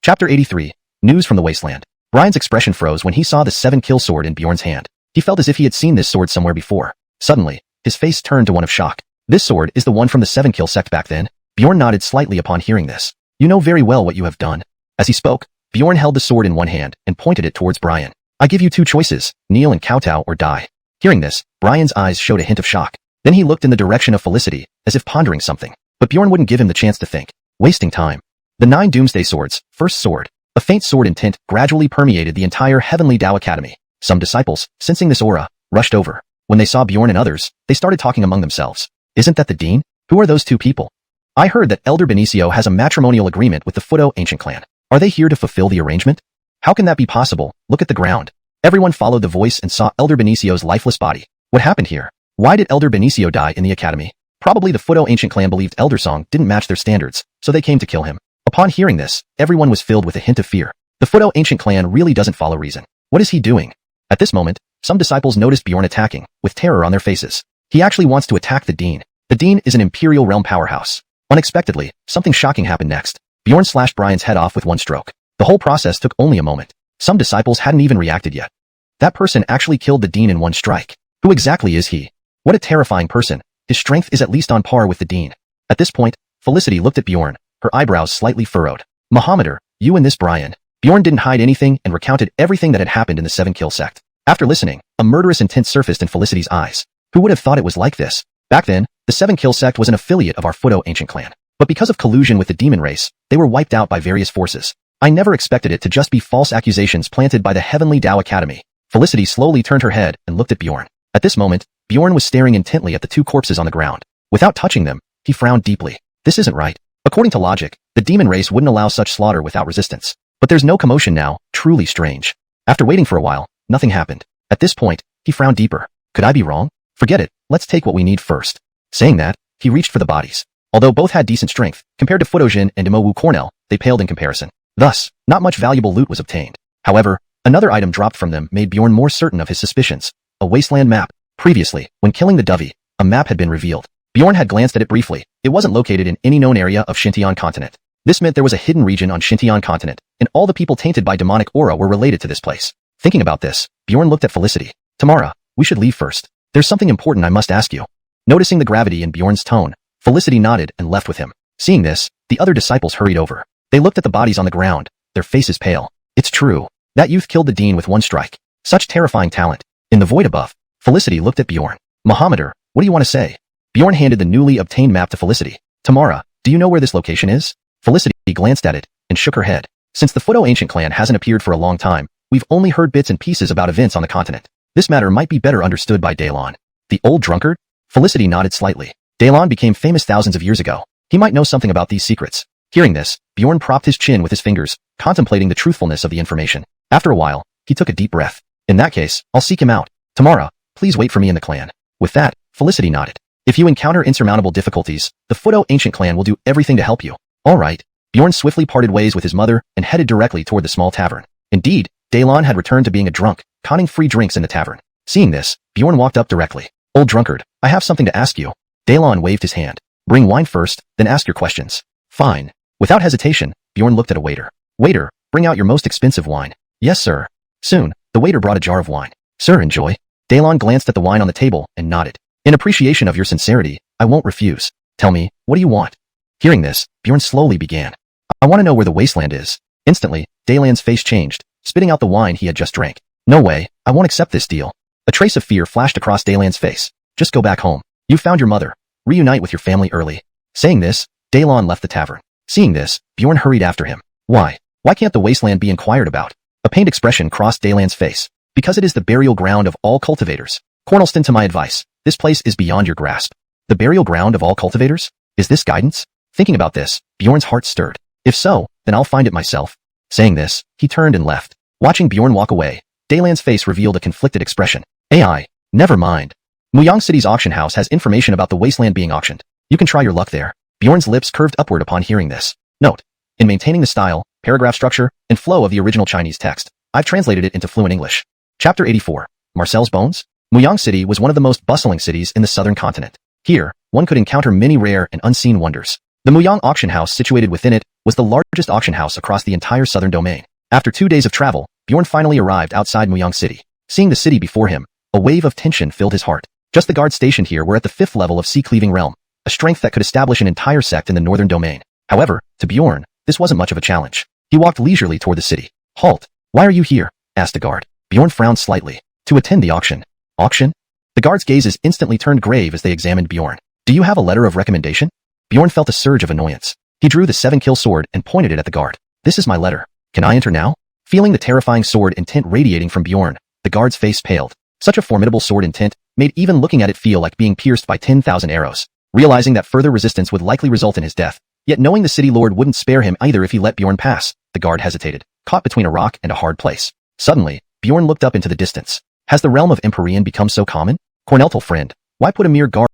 Chapter 83. News from the Wasteland. Brian's expression froze when he saw the 7-kill sword in Bjorn's hand. He felt as if he had seen this sword somewhere before. Suddenly, his face turned to one of shock. This sword is the one from the 7-kill sect back then? Bjorn nodded slightly upon hearing this. You know very well what you have done. As he spoke, Bjorn held the sword in one hand and pointed it towards Brian. I give you 2 choices, kneel and kowtow or die. Hearing this, Brian's eyes showed a hint of shock. Then he looked in the direction of Felicity, as if pondering something. But Bjorn wouldn't give him the chance to think. Wasting time. The 9 Doomsday Swords, first sword. A faint sword in tint gradually permeated the entire Heavenly Dao Academy. Some disciples, sensing this aura, rushed over. When they saw Bjorn and others, they started talking among themselves. Isn't that the dean? Who are those 2 people? I heard that Elder Benicio has a matrimonial agreement with the Fudo ancient clan. Are they here to fulfill the arrangement? How can that be possible? Look at the ground. Everyone followed the voice and saw Elder Benicio's lifeless body. What happened here? Why did Elder Benicio die in the academy? Probably the Fudo ancient clan believed Elder Song didn't match their standards, so they came to kill him. Upon hearing this, everyone was filled with a hint of fear. The Fudo ancient clan really doesn't follow reason. What is he doing? At this moment, some disciples noticed Bjorn attacking, with terror on their faces. He actually wants to attack the dean. The dean is an imperial realm powerhouse. Unexpectedly, something shocking happened next. Bjorn slashed Brian's head off with one stroke. The whole process took only a moment. Some disciples hadn't even reacted yet. That person actually killed the dean in one strike. Who exactly is he? What a terrifying person. His strength is at least on par with the dean. At this point, Felicity looked at Bjorn, her eyebrows slightly furrowed. Mohammedan, you and this Brian. Bjorn didn't hide anything and recounted everything that had happened in the 7-kill sect. After listening, a murderous intent surfaced in Felicity's eyes. Who would have thought it was like this? Back then, the 7-kill sect was an affiliate of our Fudo ancient clan. But because of collusion with the demon race, they were wiped out by various forces. I never expected it to just be false accusations planted by the Heavenly Tao Academy. Felicity slowly turned her head and looked at Bjorn. At this moment, Bjorn was staring intently at the 2 corpses on the ground. Without touching them, he frowned deeply. This isn't right. According to logic, the demon race wouldn't allow such slaughter without resistance. But there's no commotion now, truly strange. After waiting for a while, nothing happened. At this point, he frowned deeper. Could I be wrong? Forget it, let's take what we need first. Saying that, he reached for the bodies. Although both had decent strength, compared to Fudojin and Imowu Cornell, they paled in comparison. Thus, not much valuable loot was obtained. However, another item dropped from them made Bjorn more certain of his suspicions. A wasteland map. Previously, when killing the Dovey, a map had been revealed. Bjorn had glanced at it briefly. It wasn't located in any known area of Xintian continent. This meant there was a hidden region on Xintian continent, and all the people tainted by demonic aura were related to this place. Thinking about this, Bjorn looked at Felicity. Tamara, we should leave first. There's something important I must ask you. Noticing the gravity in Bjorn's tone, Felicity nodded and left with him. Seeing this, the other disciples hurried over. They looked at the bodies on the ground, their faces pale. It's true. That youth killed the dean with 1 strike. Such terrifying talent. In the void above, Felicity looked at Bjorn. Mohammedan, what do you want to say? Bjorn handed the newly obtained map to Felicity. Tamara, do you know where this location is? Felicity glanced at it and shook her head. Since the Fudo ancient clan hasn't appeared for a long time, we've only heard bits and pieces about events on the continent. This matter might be better understood by Daylon. The old drunkard? Felicity nodded slightly. Daylon became famous thousands of years ago. He might know something about these secrets. Hearing this, Bjorn propped his chin with his fingers, contemplating the truthfulness of the information. After a while, he took a deep breath. In that case, I'll seek him out. Tamara, please wait for me in the clan. With that, Felicity nodded. If you encounter insurmountable difficulties, the Fudo ancient clan will do everything to help you. All right. Bjorn swiftly parted ways with his mother and headed directly toward the small tavern. Indeed, Daylon had returned to being a drunk, conning free drinks in the tavern. Seeing this, Bjorn walked up directly. Old drunkard, I have something to ask you. Daylon waved his hand. Bring wine first, then ask your questions. Fine. Without hesitation, Bjorn looked at a waiter. Waiter, bring out your most expensive wine. Yes, sir. Soon, the waiter brought a jar of wine. Sir, enjoy. Daylon glanced at the wine on the table and nodded. In appreciation of your sincerity, I won't refuse. Tell me, what do you want? Hearing this, Bjorn slowly began. I want to know where the wasteland is. Instantly, Daylon's face changed, spitting out the wine he had just drank. No way, I won't accept this deal. A trace of fear flashed across Daylon's face. Just go back home. You found your mother. Reunite with your family early. Saying this, Daylon left the tavern. Seeing this, Bjorn hurried after him. Why? Why can't the wasteland be inquired about? A pained expression crossed Daylon's face. Because it is the burial ground of all cultivators. Cornelston, to my advice, this place is beyond your grasp. The burial ground of all cultivators? Is this guidance? Thinking about this, Bjorn's heart stirred. If so, then I'll find it myself. Saying this, he turned and left. Watching Bjorn walk away, Daylon's face revealed a conflicted expression. AI, never mind. Muyang City's auction house has information about the wasteland being auctioned. You can try your luck there. Bjorn's lips curved upward upon hearing this. Note: in maintaining the style, paragraph structure, and flow of the original Chinese text, I've translated it into fluent English. Chapter 84. Marcel's Bones? Muyang City was one of the most bustling cities in the southern continent. Here, one could encounter many rare and unseen wonders. The Muyang auction house situated within it was the largest auction house across the entire southern domain. After 2 days of travel, Bjorn finally arrived outside Muyang City. Seeing the city before him, a wave of tension filled his heart. Just the guards stationed here were at the 5th level of Sea-Cleaving Realm, a strength that could establish an entire sect in the northern domain. However, to Bjorn, this wasn't much of a challenge. He walked leisurely toward the city. Halt! Why are you here? Asked a guard. Bjorn frowned slightly. To attend the auction. Auction? The guards' gazes instantly turned grave as they examined Bjorn. Do you have a letter of recommendation? Bjorn felt a surge of annoyance. He drew the 7-kill sword and pointed it at the guard. This is my letter. Can I enter now? Feeling the terrifying sword intent radiating from Bjorn, the guard's face paled. Such a formidable sword intent made even looking at it feel like being pierced by 10,000 arrows. Realizing that further resistance would likely result in his death, yet knowing the city lord wouldn't spare him either if he let Bjorn pass, the guard hesitated, caught between a rock and a hard place. Suddenly, Bjorn looked up into the distance. Has the realm of Empyrean become so common? Corneltal friend, why put a mere guard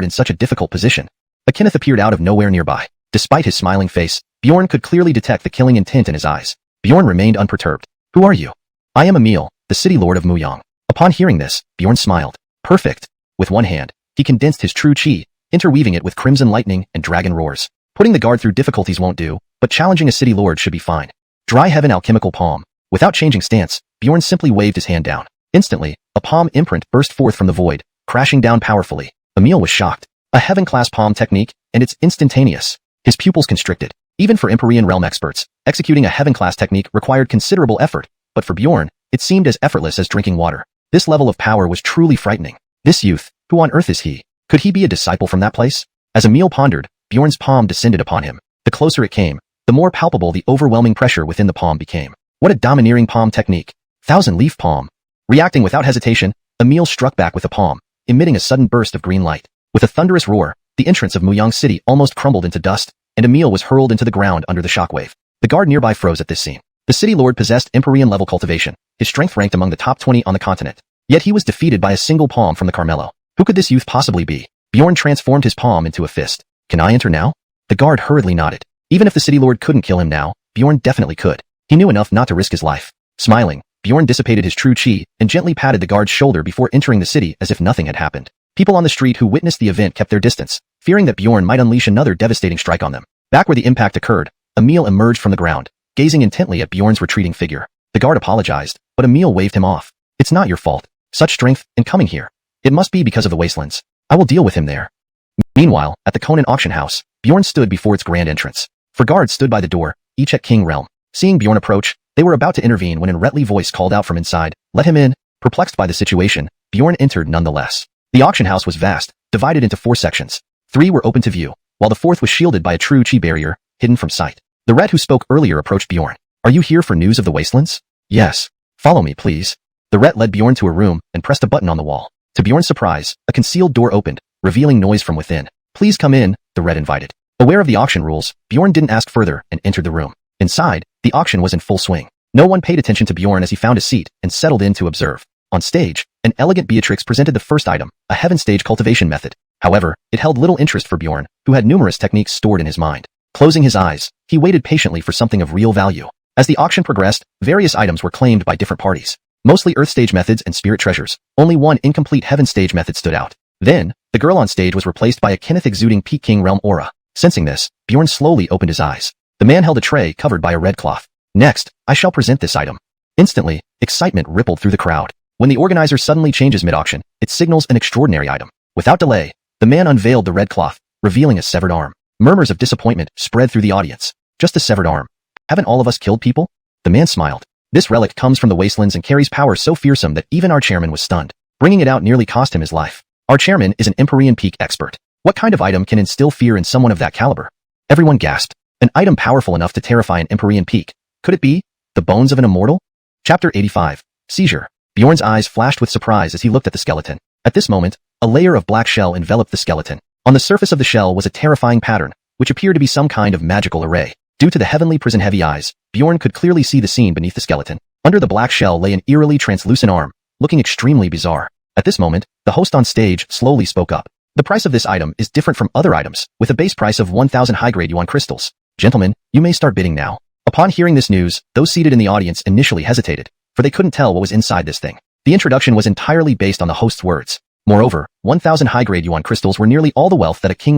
in such a difficult position? A Kenneth appeared out of nowhere nearby. Despite his smiling face, Bjorn could clearly detect the killing intent in his eyes. Bjorn remained unperturbed. Who are you? I am Emil, the city lord of Muyang. Upon hearing this, Bjorn smiled. Perfect. With one hand, he condensed his true chi, interweaving it with crimson lightning and dragon roars. Putting the guard through difficulties won't do, but challenging a city lord should be fine. Dry heaven alchemical palm. Without changing stance, Bjorn simply waved his hand down. Instantly, a palm imprint burst forth from the void, crashing down powerfully. Emil was shocked. A heaven-class palm technique, and it's instantaneous. His pupils constricted. Even for Empyrean realm experts, executing a heaven-class technique required considerable effort, but for Bjorn, it seemed as effortless as drinking water. This level of power was truly frightening. This youth, who on earth is he? Could he be a disciple from that place? As Emil pondered, Bjorn's palm descended upon him. The closer it came, the more palpable the overwhelming pressure within the palm became. What a domineering palm technique. Thousand-leaf palm. Reacting without hesitation, Emil struck back with the palm, emitting a sudden burst of green light. With a thunderous roar, the entrance of Muyang City almost crumbled into dust, and Emil was hurled into the ground under the shockwave. The guard nearby froze at this scene. The city lord possessed Empyrean-level cultivation. His strength ranked among the top 20 on the continent. Yet he was defeated by a single palm from the Carmelo. Who could this youth possibly be? Bjorn transformed his palm into a fist. Can I enter now? The guard hurriedly nodded. Even if the city lord couldn't kill him now, Bjorn definitely could. He knew enough not to risk his life. Smiling, Bjorn dissipated his true chi and gently patted the guard's shoulder before entering the city as if nothing had happened. People on the street who witnessed the event kept their distance, fearing that Bjorn might unleash another devastating strike on them. Back where the impact occurred, Emil emerged from the ground, gazing intently at Bjorn's retreating figure. The guard apologized, but Emil waved him off. It's not your fault. Such strength in coming here. It must be because of the wastelands. I will deal with him there. Meanwhile, at the Conan auction house, Bjorn stood before its grand entrance. Four guards stood by the door, each at King Realm. Seeing Bjorn approach, they were about to intervene when an Retli voice called out from inside, "Let him in." Perplexed by the situation, Bjorn entered nonetheless. The auction house was vast, divided into 4 sections. 3 were open to view, while the 4th was shielded by a true chi barrier, hidden from sight. The Ret who spoke earlier approached Bjorn. "Are you here for news of the wastelands?" "Yes. Follow me, please." The Ret led Bjorn to a room and pressed a button on the wall. To Bjorn's surprise, a concealed door opened, revealing noise from within. "Please come in," the Ret invited. Aware of the auction rules, Bjorn didn't ask further and entered the room. Inside, the auction was in full swing. No one paid attention to Bjorn as he found a seat and settled in to observe. On stage, an elegant Beatrix presented the first item, a heaven stage cultivation method. However, it held little interest for Bjorn, who had numerous techniques stored in his mind. Closing his eyes, he waited patiently for something of real value. As the auction progressed, various items were claimed by different parties. Mostly earth stage methods and spirit treasures. Only one incomplete heaven stage method stood out. Then, the girl on stage was replaced by a Kenneth exuding Peak King Realm aura. Sensing this, Bjorn slowly opened his eyes. The man held a tray covered by a red cloth. "Next, I shall present this item." Instantly, excitement rippled through the crowd. When the organizer suddenly changes mid-auction, it signals an extraordinary item. Without delay, the man unveiled the red cloth, revealing a severed arm. Murmurs of disappointment spread through the audience. "Just a severed arm. Haven't all of us killed people?" The man smiled. "This relic comes from the wastelands and carries power so fearsome that even our chairman was stunned. Bringing it out nearly cost him his life. Our chairman is an Empyrean peak expert. What kind of item can instill fear in someone of that caliber?" Everyone gasped. An item powerful enough to terrify an Empyrean peak. Could it be the bones of an immortal? Chapter 85. Seizure. Bjorn's eyes flashed with surprise as he looked at the skeleton. At this moment, a layer of black shell enveloped the skeleton. On the surface of the shell was a terrifying pattern, which appeared to be some kind of magical array. Due to the heavenly prison-heavy eyes, Bjorn could clearly see the scene beneath the skeleton. Under the black shell lay an eerily translucent arm, looking extremely bizarre. At this moment, the host on stage slowly spoke up. "The price of this item is different from other items, with a base price of 1,000 high-grade yuan crystals. Gentlemen, you may start bidding now." Upon hearing this news, those seated in the audience initially hesitated, for they couldn't tell what was inside this thing. The introduction was entirely based on the host's words. Moreover, 1,000 high-grade yuan crystals were nearly all the wealth that a king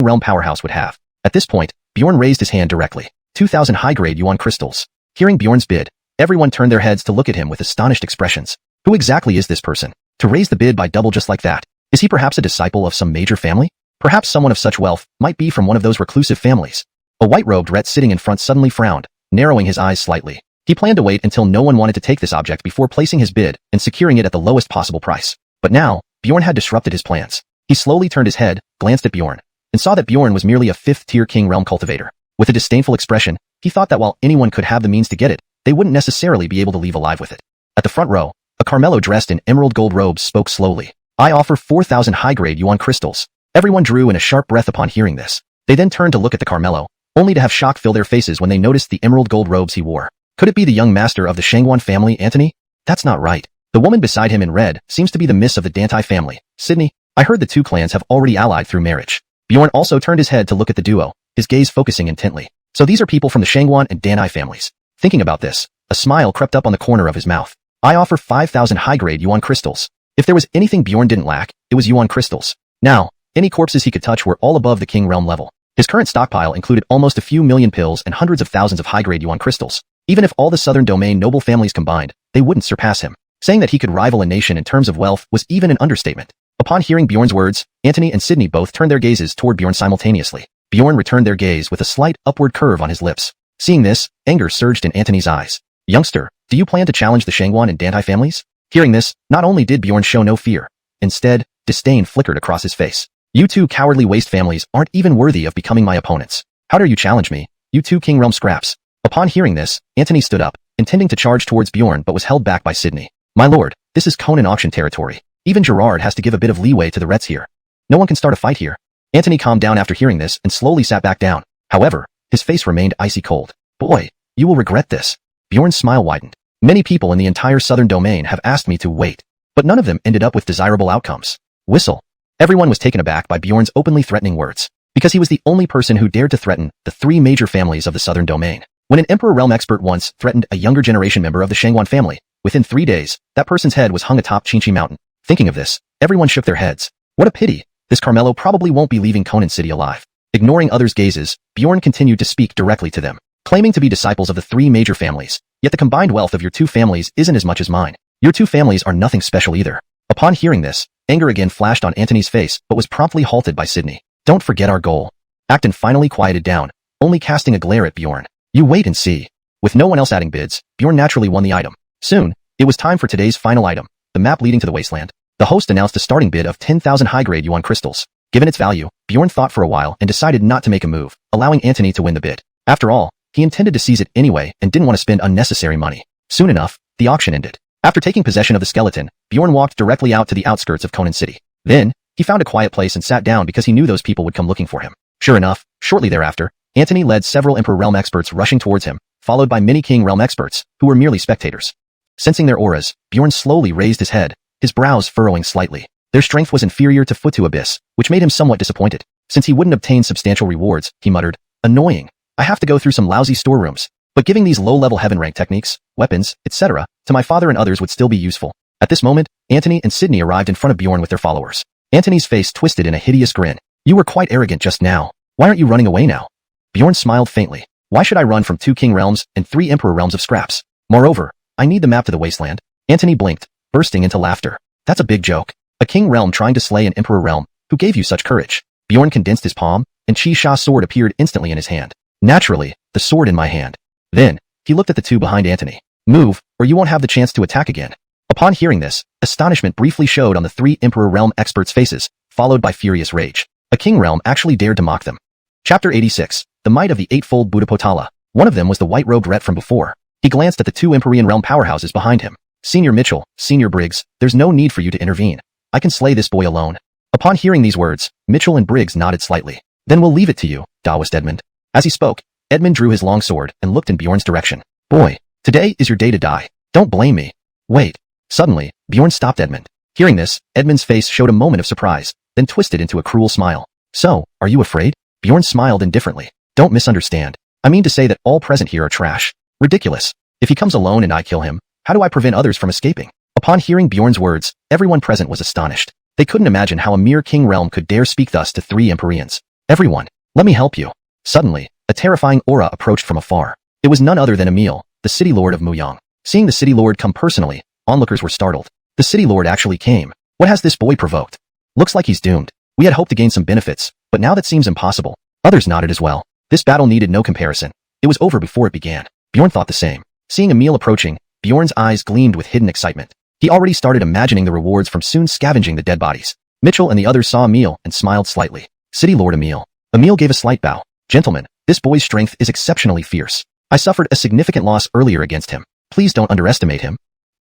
realm powerhouse would have. At this point, Bjorn raised his hand directly. 2,000 high-grade yuan crystals. Hearing Bjorn's bid, everyone turned their heads to look at him with astonished expressions. Who exactly is this person? To raise the bid by double just like that? Is he perhaps a disciple of some major family? Perhaps someone of such wealth might be from one of those reclusive families. A white-robed Ret sitting in front suddenly frowned, narrowing his eyes slightly. He planned to wait until no one wanted to take this object before placing his bid and securing it at the lowest possible price. But now, Bjorn had disrupted his plans. He slowly turned his head, glanced at Bjorn, and saw that Bjorn was merely a 5th-tier King Realm cultivator. With a disdainful expression, he thought that while anyone could have the means to get it, they wouldn't necessarily be able to leave alive with it. At the front row, a Carmelo dressed in emerald gold robes spoke slowly. "I offer 4,000 high-grade yuan crystals." Everyone drew in a sharp breath upon hearing this. They then turned to look at the Carmelo, only to have shock fill their faces when they noticed the emerald gold robes he wore. Could it be the young master of the xuanhuan family, Antony? That's not right. The woman beside him in red seems to be the miss of the Dantai family, Sydney. I heard the two clans have already allied through marriage. Bjorn also turned his head to look at the duo, his gaze focusing intently. So these are people from the xuanhuan and Danai families. Thinking about this, a smile crept up on the corner of his mouth. "I offer 5,000 high-grade yuan crystals." If there was anything Bjorn didn't lack, it was yuan crystals. Now, any corpses he could touch were all above the King Realm level. His current stockpile included almost a few million pills and hundreds of thousands of high-grade yuan crystals. Even if all the southern domain noble families combined, they wouldn't surpass him. Saying that he could rival a nation in terms of wealth was even an understatement. Upon hearing Bjorn's words, Antony and Sydney both turned their gazes toward Bjorn simultaneously. Bjorn returned their gaze with a slight upward curve on his lips. Seeing this, anger surged in Antony's eyes. Youngster, do you plan to challenge the xuanhuan and Dantai families? Hearing this, not only did Bjorn show no fear, instead, disdain flickered across his face. You two cowardly waste families aren't even worthy of becoming my opponents. How dare you challenge me, you two King Realm scraps? Upon hearing this, Antony stood up, intending to charge towards Bjorn but was held back by Sydney. My lord, this is Conan auction territory. Even Gerard has to give a bit of leeway to the Reds here. No one can start a fight here. Antony calmed down after hearing this and slowly sat back down. However, his face remained icy cold. Boy, you will regret this. Bjorn's smile widened. Many people in the entire southern domain have asked me to wait, but none of them ended up with desirable outcomes. Whistle. Everyone was taken aback by Bjorn's openly threatening words, because he was the only person who dared to threaten the three major families of the southern domain. When an Emperor Realm expert once threatened a younger generation member of the xuanhuan family, within 3 days, that person's head was hung atop Qinchi Mountain. Thinking of this, everyone shook their heads. What a pity. This Carmelo probably won't be leaving Conan City alive. Ignoring others' gazes, Bjorn continued to speak directly to them, claiming to be disciples of the three major families. Yet the combined wealth of your two families isn't as much as mine. Your two families are nothing special either. Upon hearing this, anger again flashed on Antony's face but was promptly halted by Sydney. Don't forget our goal. Acton finally quieted down, only casting a glare at Bjorn. You wait and see. With no one else adding bids, Bjorn naturally won the item. Soon, it was time for today's final item, the map leading to the wasteland. The host announced a starting bid of 10,000 high-grade yuan crystals. Given its value, Bjorn thought for a while and decided not to make a move, allowing Antony to win the bid. After all, he intended to seize it anyway and didn't want to spend unnecessary money. Soon enough, the auction ended. After taking possession of the skeleton, Bjorn walked directly out to the outskirts of Conan City. Then, he found a quiet place and sat down because he knew those people would come looking for him. Sure enough, shortly thereafter, Antony led several Emperor Realm experts rushing towards him, followed by many King Realm experts, who were merely spectators. Sensing their auras, Bjorn slowly raised his head, his brows furrowing slightly. Their strength was inferior to Futu Abyss, which made him somewhat disappointed. Since he wouldn't obtain substantial rewards, he muttered, annoying. I have to go through some lousy storerooms. But giving these low-level heaven rank techniques, weapons, etc., to my father and others would still be useful. At this moment, Antony and Sydney arrived in front of Bjorn with their followers. Antony's face twisted in a hideous grin. You were quite arrogant just now. Why aren't you running away now? Bjorn smiled faintly. Why should I run from 2 King Realms and 3 Emperor Realms of scraps? Moreover, I need the map to the wasteland. Antony blinked, bursting into laughter. That's a big joke. A King Realm trying to slay an Emperor Realm. Who gave you such courage? Bjorn condensed his palm, and Chi Sha's sword appeared instantly in his hand. Naturally, the sword in my hand. Then, he looked at the two behind Antony. Move, or you won't have the chance to attack again. Upon hearing this, astonishment briefly showed on the 3 Emperor Realm experts' faces, followed by furious rage. A King Realm actually dared to mock them. Chapter 86. The Might of the Eightfold Buddhapotala. One of them was the white-robed Ret from before. He glanced at the 2 Empyrean Realm powerhouses behind him. Senior Mitchell, Senior Briggs, there's no need for you to intervene. I can slay this boy alone. Upon hearing these words, Mitchell and Briggs nodded slightly. Then we'll leave it to you, Taoist Edmund. As he spoke, Edmund drew his long sword and looked in Bjorn's direction. Boy, today is your day to die. Don't blame me. Wait. Suddenly, Bjorn stopped Edmund. Hearing this, Edmund's face showed a moment of surprise, then twisted into a cruel smile. So, are you afraid? Bjorn smiled indifferently. Don't misunderstand. I mean to say that all present here are trash. Ridiculous. If he comes alone and I kill him, how do I prevent others from escaping? Upon hearing Bjorn's words, everyone present was astonished. They couldn't imagine how a mere King Realm could dare speak thus to 3 Empyreans. Everyone, let me help you. Suddenly, a terrifying aura approached from afar. It was none other than Emil, the City Lord of Muyang. Seeing the City Lord come personally, onlookers were startled. The City Lord actually came. What has this boy provoked? Looks like he's doomed. We had hoped to gain some benefits, but now that seems impossible. Others nodded as well. This battle needed no comparison. It was over before it began. Bjorn thought the same. Seeing Emil approaching, Bjorn's eyes gleamed with hidden excitement. He already started imagining the rewards from soon scavenging the dead bodies. Mitchell and the others saw Emil and smiled slightly. City Lord Emil. Emil gave a slight bow. Gentlemen, this boy's strength is exceptionally fierce. I suffered a significant loss earlier against him. Please don't underestimate him.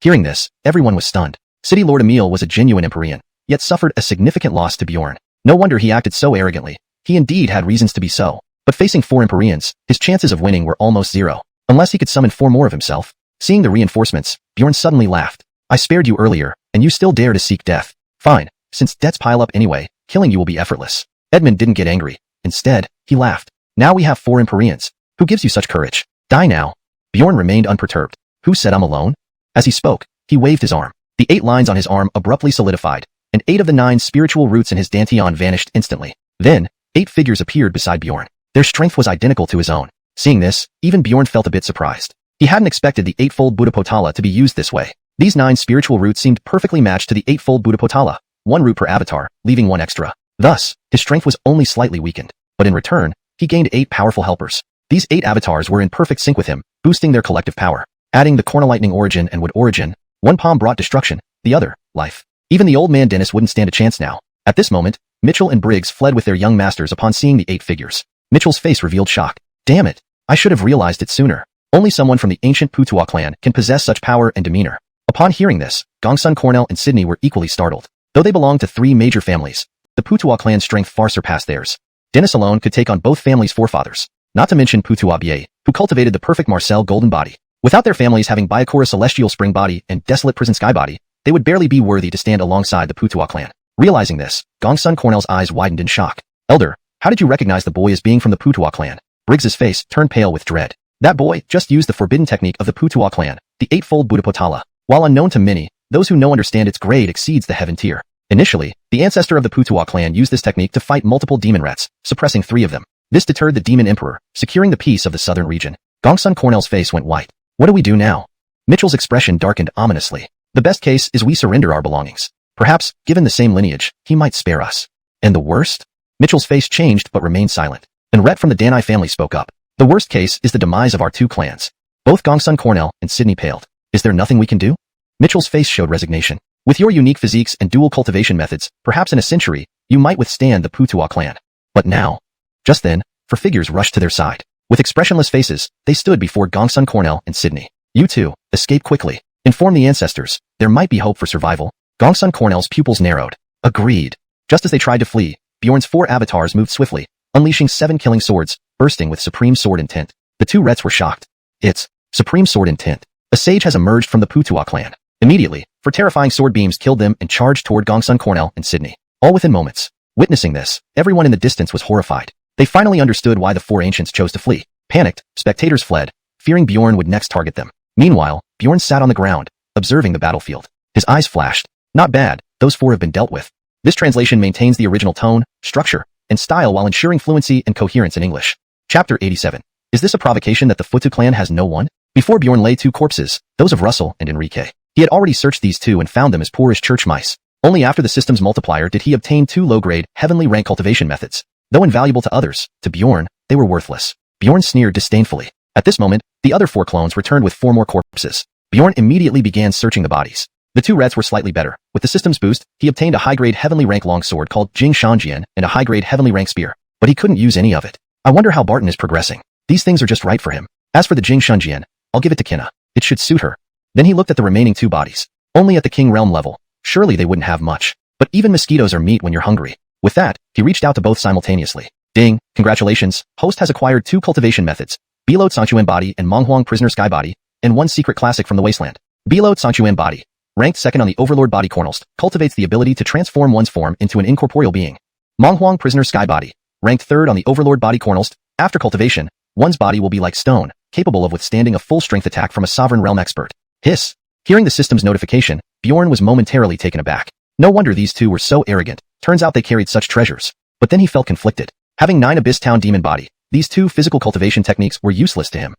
Hearing this, everyone was stunned. City Lord Emil was a genuine Empyrean, yet suffered a significant loss to Bjorn. No wonder he acted so arrogantly. He indeed had reasons to be so. But facing 4 Empyreans, his chances of winning were almost zero. Unless he could summon 4 more of himself. Seeing the reinforcements, Bjorn suddenly laughed. I spared you earlier, and you still dare to seek death. Fine, since debts pile up anyway, killing you will be effortless. Edmund didn't get angry. Instead, he laughed. Now we have 4 Empyreans. Who gives you such courage? Die now. Bjorn remained unperturbed. Who said I'm alone? As he spoke, he waved his arm. The 8 lines on his arm abruptly solidified, and 8 of the 9 spiritual roots in his dantian vanished instantly. Then, 8 figures appeared beside Bjorn. Their strength was identical to his own. Seeing this, even Bjorn felt a bit surprised. He hadn't expected the eightfold Buddhapotala to be used this way. These 9 spiritual roots seemed perfectly matched to the eightfold Buddhapotala, 1 root per avatar, leaving 1 extra. Thus, his strength was only slightly weakened, but in return, he gained 8 powerful helpers. These 8 avatars were in perfect sync with him, boosting their collective power. Adding the Cornalightning origin and Wood origin, one palm brought destruction, the other, life. Even the old man Dennis wouldn't stand a chance now. At this moment, Mitchell and Briggs fled with their young masters upon seeing the 8 figures. Mitchell's face revealed shock. Damn it, I should have realized it sooner. Only someone from the ancient Putua clan can possess such power and demeanor. Upon hearing this, Gongsun, Cornell, and Sydney were equally startled. Though they belonged to 3 major families, the Putua clan's strength far surpassed theirs. Dennis alone could take on both families' forefathers, not to mention Putua Bie, who cultivated the perfect Marcel golden body. Without their families having Byakuya celestial spring body and desolate prison sky body, they would barely be worthy to stand alongside the Putua clan. Realizing this, Gongsun Cornell's eyes widened in shock. Elder, how did you recognize the boy as being from the Putua clan? Briggs's face turned pale with dread. That boy just used the forbidden technique of the Putua clan, the eightfold Buddhapotala. While unknown to many, those who know understand its grade exceeds the heaven tier. Initially, the ancestor of the Putua clan used this technique to fight multiple demon rats, suppressing 3 of them. This deterred the demon emperor, securing the peace of the southern region. Gongsun Cornell's face went white. What do we do now? Mitchell's expression darkened ominously. The best case is we surrender our belongings. Perhaps, given the same lineage, he might spare us. And the worst? Mitchell's face changed but remained silent. And Rhett from the Danai family spoke up. The worst case is the demise of our 2 clans. Both Gongsun Cornell and Sydney paled. Is there nothing we can do? Mitchell's face showed resignation. With your unique physiques and dual cultivation methods, perhaps in a century, you might withstand the Putua clan. But now? Just then, 4 figures rushed to their side. With expressionless faces, they stood before Gongsun Cornell and Sydney. You 2, escape quickly. Inform the ancestors. There might be hope for survival. Gongsun Cornell's pupils narrowed. Agreed. Just as they tried to flee, Bjorn's 4 avatars moved swiftly, unleashing 7 killing swords, bursting with supreme sword intent. The 2 Rets were shocked. It's supreme sword intent. A sage has emerged from the Putua clan. Immediately, 4 terrifying sword beams killed them and charged toward Gongsun Cornell and Sydney. All within moments. Witnessing this, everyone in the distance was horrified. They finally understood why the 4 ancients chose to flee. Panicked, spectators fled, fearing Bjorn would next target them. Meanwhile, Bjorn sat on the ground, observing the battlefield. His eyes flashed. Not bad, those 4 have been dealt with. This translation maintains the original tone, structure, and style while ensuring fluency and coherence in English. Chapter 87. Is this a provocation that the Futu clan has no one? Before Bjorn lay 2 corpses, those of Russell and Enrique. He had already searched these 2 and found them as poor as church mice. Only after the system's multiplier did he obtain 2 low-grade, heavenly rank cultivation methods. Though invaluable to others, to Bjorn, they were worthless. Bjorn sneered disdainfully. At this moment, the other 4 clones returned with 4 more corpses. Bjorn immediately began searching the bodies. The 2 Reds were slightly better. With the system's boost, he obtained a high-grade heavenly rank longsword called xuanhuan and a high-grade heavenly rank spear. But he couldn't use any of it. I wonder how Barton is progressing. These things are just right for him. As for the xuanhuan, I'll give it to Kina. It should suit her. Then he looked at the remaining 2 bodies. Only at the king realm level. Surely they wouldn't have much. But even mosquitoes are meat when you're hungry. With that, he reached out to both simultaneously. Ding, congratulations, host has acquired 2 cultivation methods. Beload xuanhuan body and Monghuang prisoner sky body, and 1 secret classic from the wasteland. Beload xuanhuan body. Ranked 2nd on the Overlord body Cornelst, cultivates the ability to transform one's form into an incorporeal being. Monghuang prisoner sky body. Ranked 3rd on the Overlord body Cornelst, after cultivation, one's body will be like stone, capable of withstanding a full-strength attack from a sovereign realm expert. Hiss. Hearing the system's notification, Bjorn was momentarily taken aback. No wonder these 2 were so arrogant. Turns out they carried such treasures. But then he felt conflicted. Having 9 Abyss Town demon body, these 2 physical cultivation techniques were useless to him.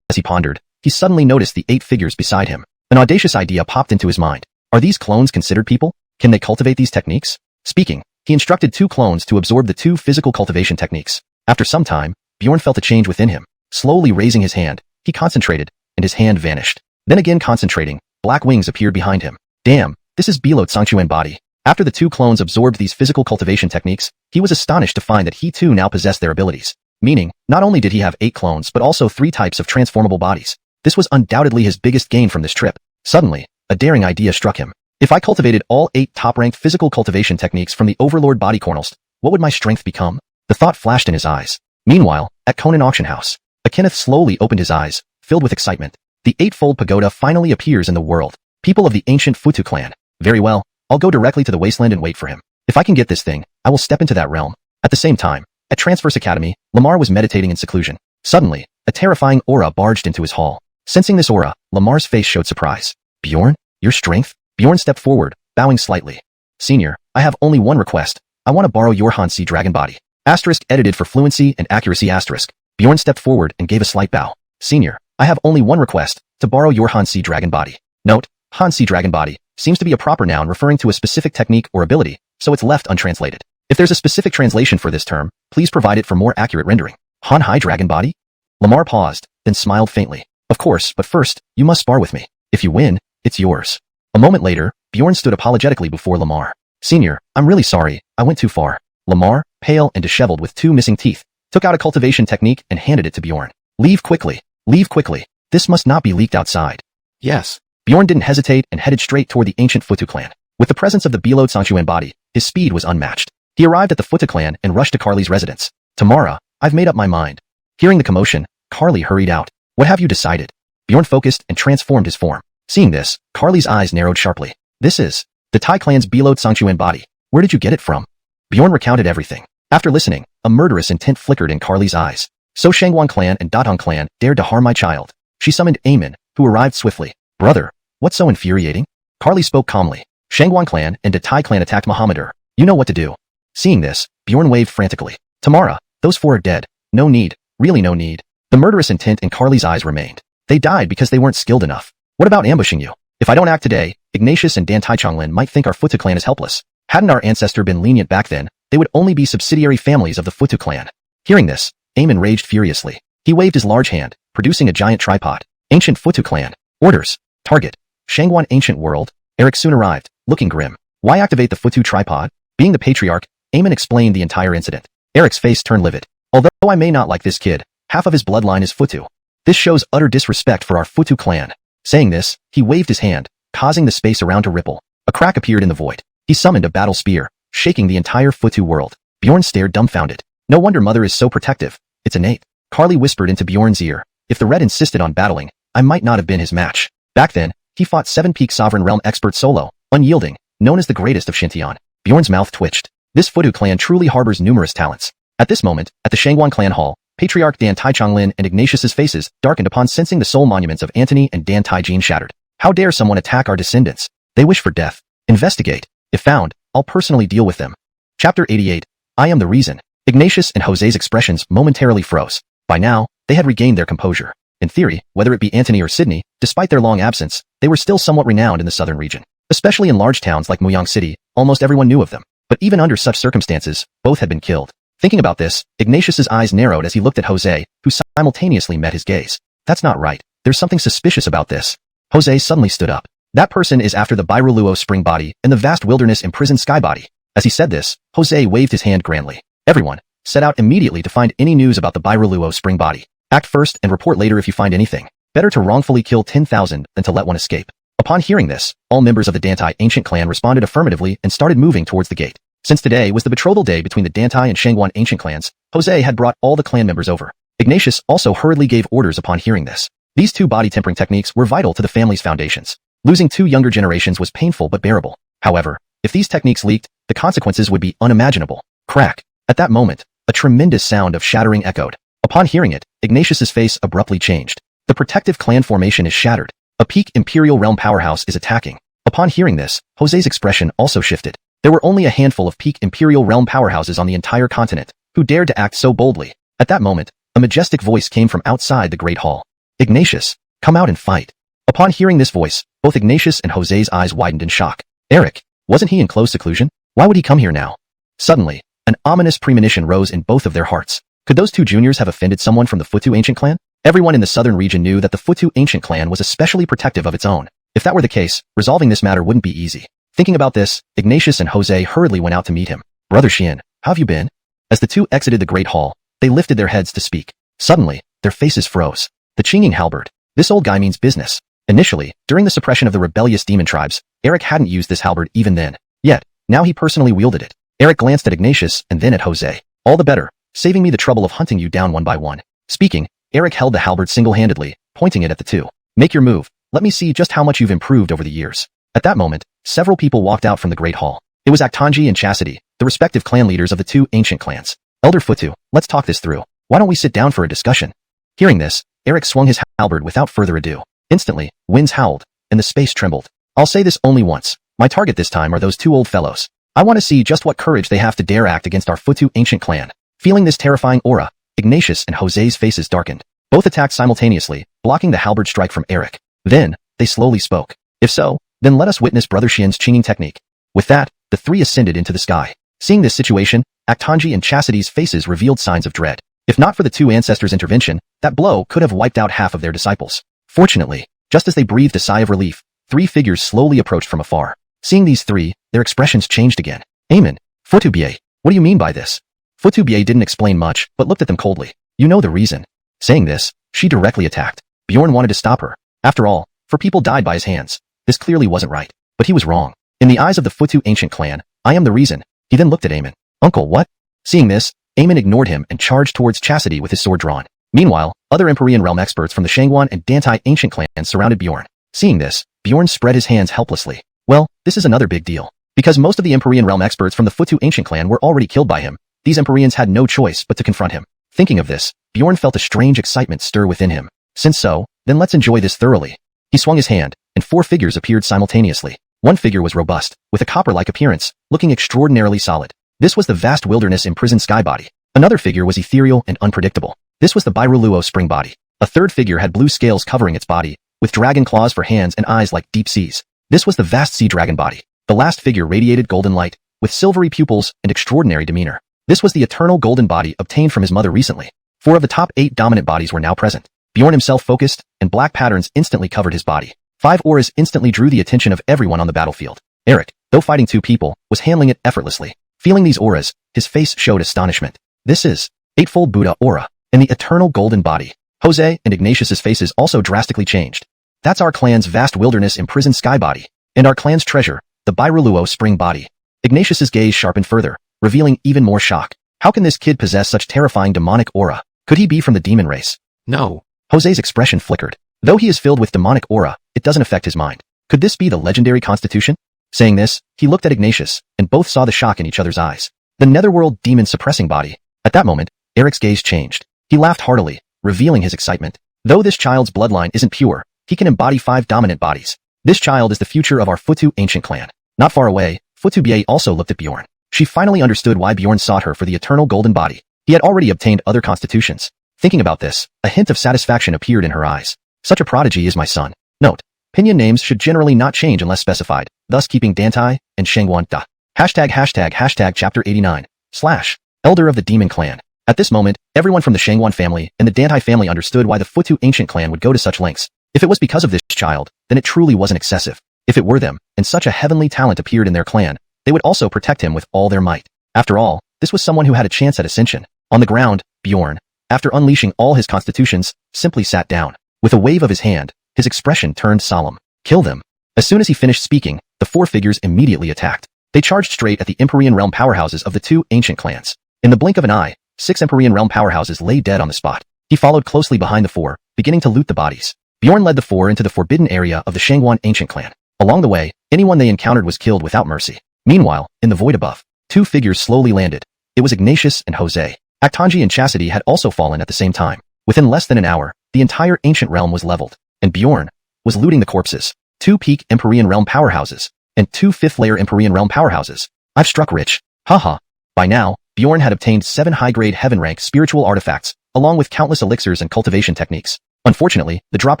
As he pondered, he suddenly noticed the 8 figures beside him. An audacious idea popped into his mind. Are these clones considered people? Can they cultivate these techniques? Speaking, he instructed 2 clones to absorb the 2 physical cultivation techniques. After some time, Bjorn felt a change within him. Slowly raising his hand, he concentrated, and his hand vanished. Then again concentrating, black wings appeared behind him. Damn, this is Beload xuanhuan body. After the 2 clones absorbed these physical cultivation techniques, he was astonished to find that he too now possessed their abilities. Meaning, not only did he have 8 clones but also 3 types of transformable bodies. This was undoubtedly his biggest gain from this trip. Suddenly, a daring idea struck him. If I cultivated all 8 top-ranked physical cultivation techniques from the Overlord body Cornelst, what would my strength become? The thought flashed in his eyes. Meanwhile, at Conan Auction House, Kenneth slowly opened his eyes, filled with excitement. The 8-fold pagoda finally appears in the world. People of the ancient Futu clan. Very well, I'll go directly to the wasteland and wait for him. If I can get this thing, I will step into that realm. At the same time, at Transverse Academy, Lamar was meditating in seclusion. Suddenly, a terrifying aura barged into his hall. Sensing this aura, Lamar's face showed surprise. Bjorn, your strength? Bjorn stepped forward, bowing slightly. Senior, I have only one request. I want to borrow your Hansi dragon body. Asterisk edited for fluency and accuracy asterisk. Bjorn stepped forward and gave a slight bow. Senior, I have only one request, to borrow your Hansi Dragon Body. Note, Hansi Dragon Body seems to be a proper noun referring to a specific technique or ability, so it's left untranslated. If there's a specific translation for this term, please provide it for more accurate rendering. Hanhai Dragon Body? Lamar paused, then smiled faintly. Of course, but first, you must spar with me. If you win, it's yours. A moment later, Bjorn stood apologetically before Lamar. Senior, I'm really sorry, I went too far. Lamar, pale and disheveled with 2 missing teeth, took out a cultivation technique and handed it to Bjorn. Leave quickly. Leave quickly. This must not be leaked outside. Yes. Bjorn didn't hesitate and headed straight toward the ancient Futu clan. With the presence of the beloved xuanhuan body, his speed was unmatched. He arrived at the Futu clan and rushed to Carly's residence. Tamara, I've made up my mind. Hearing the commotion, Carly hurried out. What have you decided? Bjorn focused and transformed his form. Seeing this, Carly's eyes narrowed sharply. This is the Tai clan's beloved xuanhuan body. Where did you get it from? Bjorn recounted everything. After listening, a murderous intent flickered in Carly's eyes. So xuanhuan clan and Datong clan dared to harm my child. She summoned Eamon, who arrived swiftly. Brother, what's so infuriating? Carly spoke calmly. Xuanhuan clan and Tai clan attacked Mohammedur. You know what to do. Seeing this, Bjorn waved frantically. Tamara, those 4 are dead. No need, really no need. The murderous intent in Carly's eyes remained. They died because they weren't skilled enough. What about ambushing you? If I don't act today, Ignatius and Dan Taichonglin might think our Futu clan is helpless. Hadn't our ancestor been lenient back then, they would only be subsidiary families of the Futu clan. Hearing this, Eamon raged furiously. He waved his large hand, producing a giant tripod. Ancient Futu clan. Orders. Target. Xuanhuan ancient world. Eric soon arrived, looking grim. Why activate the Futu tripod? Being the patriarch, Eamon explained the entire incident. Eric's face turned livid. Although I may not like this kid, half of his bloodline is Futu. This shows utter disrespect for our Futu clan. Saying this, he waved his hand, causing the space around to ripple. A crack appeared in the void. He summoned a battle spear, shaking the entire Futu world. Bjorn stared dumbfounded. No wonder Mother is so protective. It's innate. Carly whispered into Bjorn's ear. If the Red insisted on battling, I might not have been his match. Back then, he fought 7-peak Sovereign Realm expert solo, unyielding, known as the greatest of Xintian. Bjorn's mouth twitched. This Futu clan truly harbors numerous talents. At this moment, at the Xuanhuan clan hall, Patriarch Dan Taichonglin and Ignatius's faces darkened upon sensing the soul monuments of Antony and Dan Taijin shattered. How dare someone attack our descendants? They wish for death. Investigate. If found, I'll personally deal with them. Chapter 88. I am the reason. Ignatius and Jose's expressions momentarily froze. By now, they had regained their composure. In theory, whether it be Antony or Sydney, despite their long absence, they were still somewhat renowned in the southern region. Especially in large towns like Muyang City, almost everyone knew of them. But even under such circumstances, both had been killed. Thinking about this, Ignatius's eyes narrowed as he looked at Jose, who simultaneously met his gaze. That's not right. There's something suspicious about this. Jose suddenly stood up. That person is after the Bairuluo spring body and the vast wilderness imprisoned sky body. As he said this, Jose waved his hand grandly. Everyone, set out immediately to find any news about the Bairuluo spring body. Act first and report later if you find anything. Better to wrongfully kill 10,000 than to let one escape. Upon hearing this, all members of the Dantai ancient clan responded affirmatively and started moving towards the gate. Since today was the betrothal day between the Dantai and Xuanhuan ancient clans, Jose had brought all the clan members over. Ignatius also hurriedly gave orders upon hearing this. These 2 body tempering techniques were vital to the family's foundations. Losing 2 younger generations was painful but bearable. However, if these techniques leaked, the consequences would be unimaginable. Crack. At that moment, a tremendous sound of shattering echoed. Upon hearing it, Ignatius's face abruptly changed. The protective clan formation is shattered. A peak Imperial Realm powerhouse is attacking. Upon hearing this, Jose's expression also shifted. There were only a handful of peak Imperial Realm powerhouses on the entire continent who dared to act so boldly. At that moment, a majestic voice came from outside the Great Hall. Ignatius, come out and fight. Upon hearing this voice, both Ignatius and Jose's eyes widened in shock. Eric, wasn't he in close seclusion? Why would he come here now? Suddenly, an ominous premonition rose in both of their hearts. Could those 2 juniors have offended someone from the Futu ancient clan? Everyone in the southern region knew that the Futu ancient clan was especially protective of its own. If that were the case, resolving this matter wouldn't be easy. Thinking about this, Ignatius and Jose hurriedly went out to meet him. Brother Xian, how have you been? As the 2 exited the Great Hall, they lifted their heads to speak. Suddenly, their faces froze. The Qinging halberd. This old guy means business. Initially, during the suppression of the rebellious demon tribes, Eric hadn't used this halberd even then. Yet, now he personally wielded it. Eric glanced at Ignatius and then at Jose. All the better, saving me the trouble of hunting you down one by one. Speaking, Eric held the halberd single-handedly, pointing it at the 2. Make your move. Let me see just how much you've improved over the years. At that moment, several people walked out from the Great Hall. It was Aktanji and Chastity, the respective clan leaders of the 2 ancient clans. Elder Futu, let's talk this through. Why don't we sit down for a discussion? Hearing this, Eric swung his halberd without further ado. Instantly, winds howled, and the space trembled. I'll say this only once. My target this time are those 2 old fellows. I want to see just what courage they have to dare act against our Futu ancient clan. Feeling this terrifying aura, Ignatius and Jose's faces darkened. Both attacked simultaneously, blocking the halberd strike from Eric. Then, they slowly spoke. If so, then let us witness Brother Xian's chinging technique. With that, the three ascended into the sky. Seeing this situation, Aktanji and Chastity's faces revealed signs of dread. If not for the two ancestors' intervention, that blow could have wiped out half of their disciples. Fortunately, just as they breathed a sigh of relief, three figures slowly approached from afar. Seeing these three, their expressions changed again. Amen. Futubie, what do you mean by this? Futubie didn't explain much, but looked at them coldly. You know the reason. Saying this, she directly attacked. Bjorn wanted to stop her. After all, 4 people died by his hands. This clearly wasn't right. But he was wrong. In the eyes of the Futu ancient clan, I am the reason. He then looked at Aemon. Uncle, what? Seeing this, Aemon ignored him and charged towards Chastity with his sword drawn. Meanwhile, other Empyrean realm experts from the Xuanhuan and Dantai ancient clans surrounded Bjorn. Seeing this, Bjorn spread his hands helplessly. Well, this is another big deal. Because most of the Empyrean realm experts from the Futu ancient clan were already killed by him, these Empyreans had no choice but to confront him. Thinking of this, Bjorn felt a strange excitement stir within him. Since so, then let's enjoy this thoroughly. He swung his hand, and 4 figures appeared simultaneously. One figure was robust, with a copper-like appearance, looking extraordinarily solid. This was the vast wilderness imprisoned sky body. Another figure was ethereal and unpredictable. This was the Bairuluo spring body. A third figure had blue scales covering its body, with dragon claws for hands and eyes like deep seas. This was the vast sea dragon body. The last figure radiated golden light, with silvery pupils and extraordinary demeanor. This was the eternal golden body obtained from his mother recently. 4 of the top 8 dominant bodies were now present. Bjorn himself focused, and black patterns instantly covered his body. 5 auras instantly drew the attention of everyone on the battlefield. Eric, though fighting 2 people, was handling it effortlessly. Feeling these auras, his face showed astonishment. This is eightfold Buddha aura, and the eternal golden body. Jose and Ignatius's faces also drastically changed. That's our clan's vast wilderness imprisoned sky body, and our clan's treasure, the Bairuluo spring body. Ignatius's gaze sharpened further, revealing even more shock. How can this kid possess such terrifying demonic aura? Could he be from the demon race? No. Jose's expression flickered. Though he is filled with demonic aura, it doesn't affect his mind. Could this be the legendary Constitution? Saying this, he looked at Ignatius, and both saw the shock in each other's eyes. The netherworld demon suppressing body. At that moment, Eric's gaze changed. He laughed heartily, revealing his excitement. Though this child's bloodline isn't pure, he can embody 5 dominant bodies. This child is the future of our Futu ancient clan. Not far away, Futubie also looked at Bjorn. She finally understood why Bjorn sought her for the eternal golden body. He had already obtained other constitutions. Thinking about this, a hint of satisfaction appeared in her eyes. Such a prodigy is my son. Note: Pinyin names should generally not change unless specified, thus keeping Dantai and Xuanhuan da. #### chapter 89. / Elder of the Demon Clan. At this moment, everyone from the Xuanhuan family and the Dantai family understood why the Futu ancient clan would go to such lengths. If it was because of this child, then it truly wasn't excessive. If it were them, and such a heavenly talent appeared in their clan, they would also protect him with all their might. After all, this was someone who had a chance at ascension. On the ground, Bjorn, after unleashing all his constitutions, simply sat down. With a wave of his hand, his expression turned solemn. Kill them. As soon as he finished speaking, the 4 figures immediately attacked. They charged straight at the Empyrean realm powerhouses of the 2 ancient clans. In the blink of an eye, 6 Empyrean realm powerhouses lay dead on the spot. He followed closely behind the 4, beginning to loot the bodies. Bjorn led the 4 into the forbidden area of the Xuanhuan ancient clan. Along the way, anyone they encountered was killed without mercy. Meanwhile, in the void above, 2 figures slowly landed. It was Ignatius and Jose. Aktanji and Chastity had also fallen at the same time. Within less than an hour, the entire ancient realm was leveled, and Bjorn was looting the corpses. 2 peak Empyrean realm powerhouses, and 2 fifth-layer Empyrean realm powerhouses. I've struck rich. Haha. By now, Bjorn had obtained 7 high-grade heaven-rank spiritual artifacts, along with countless elixirs and cultivation techniques. Unfortunately, the drop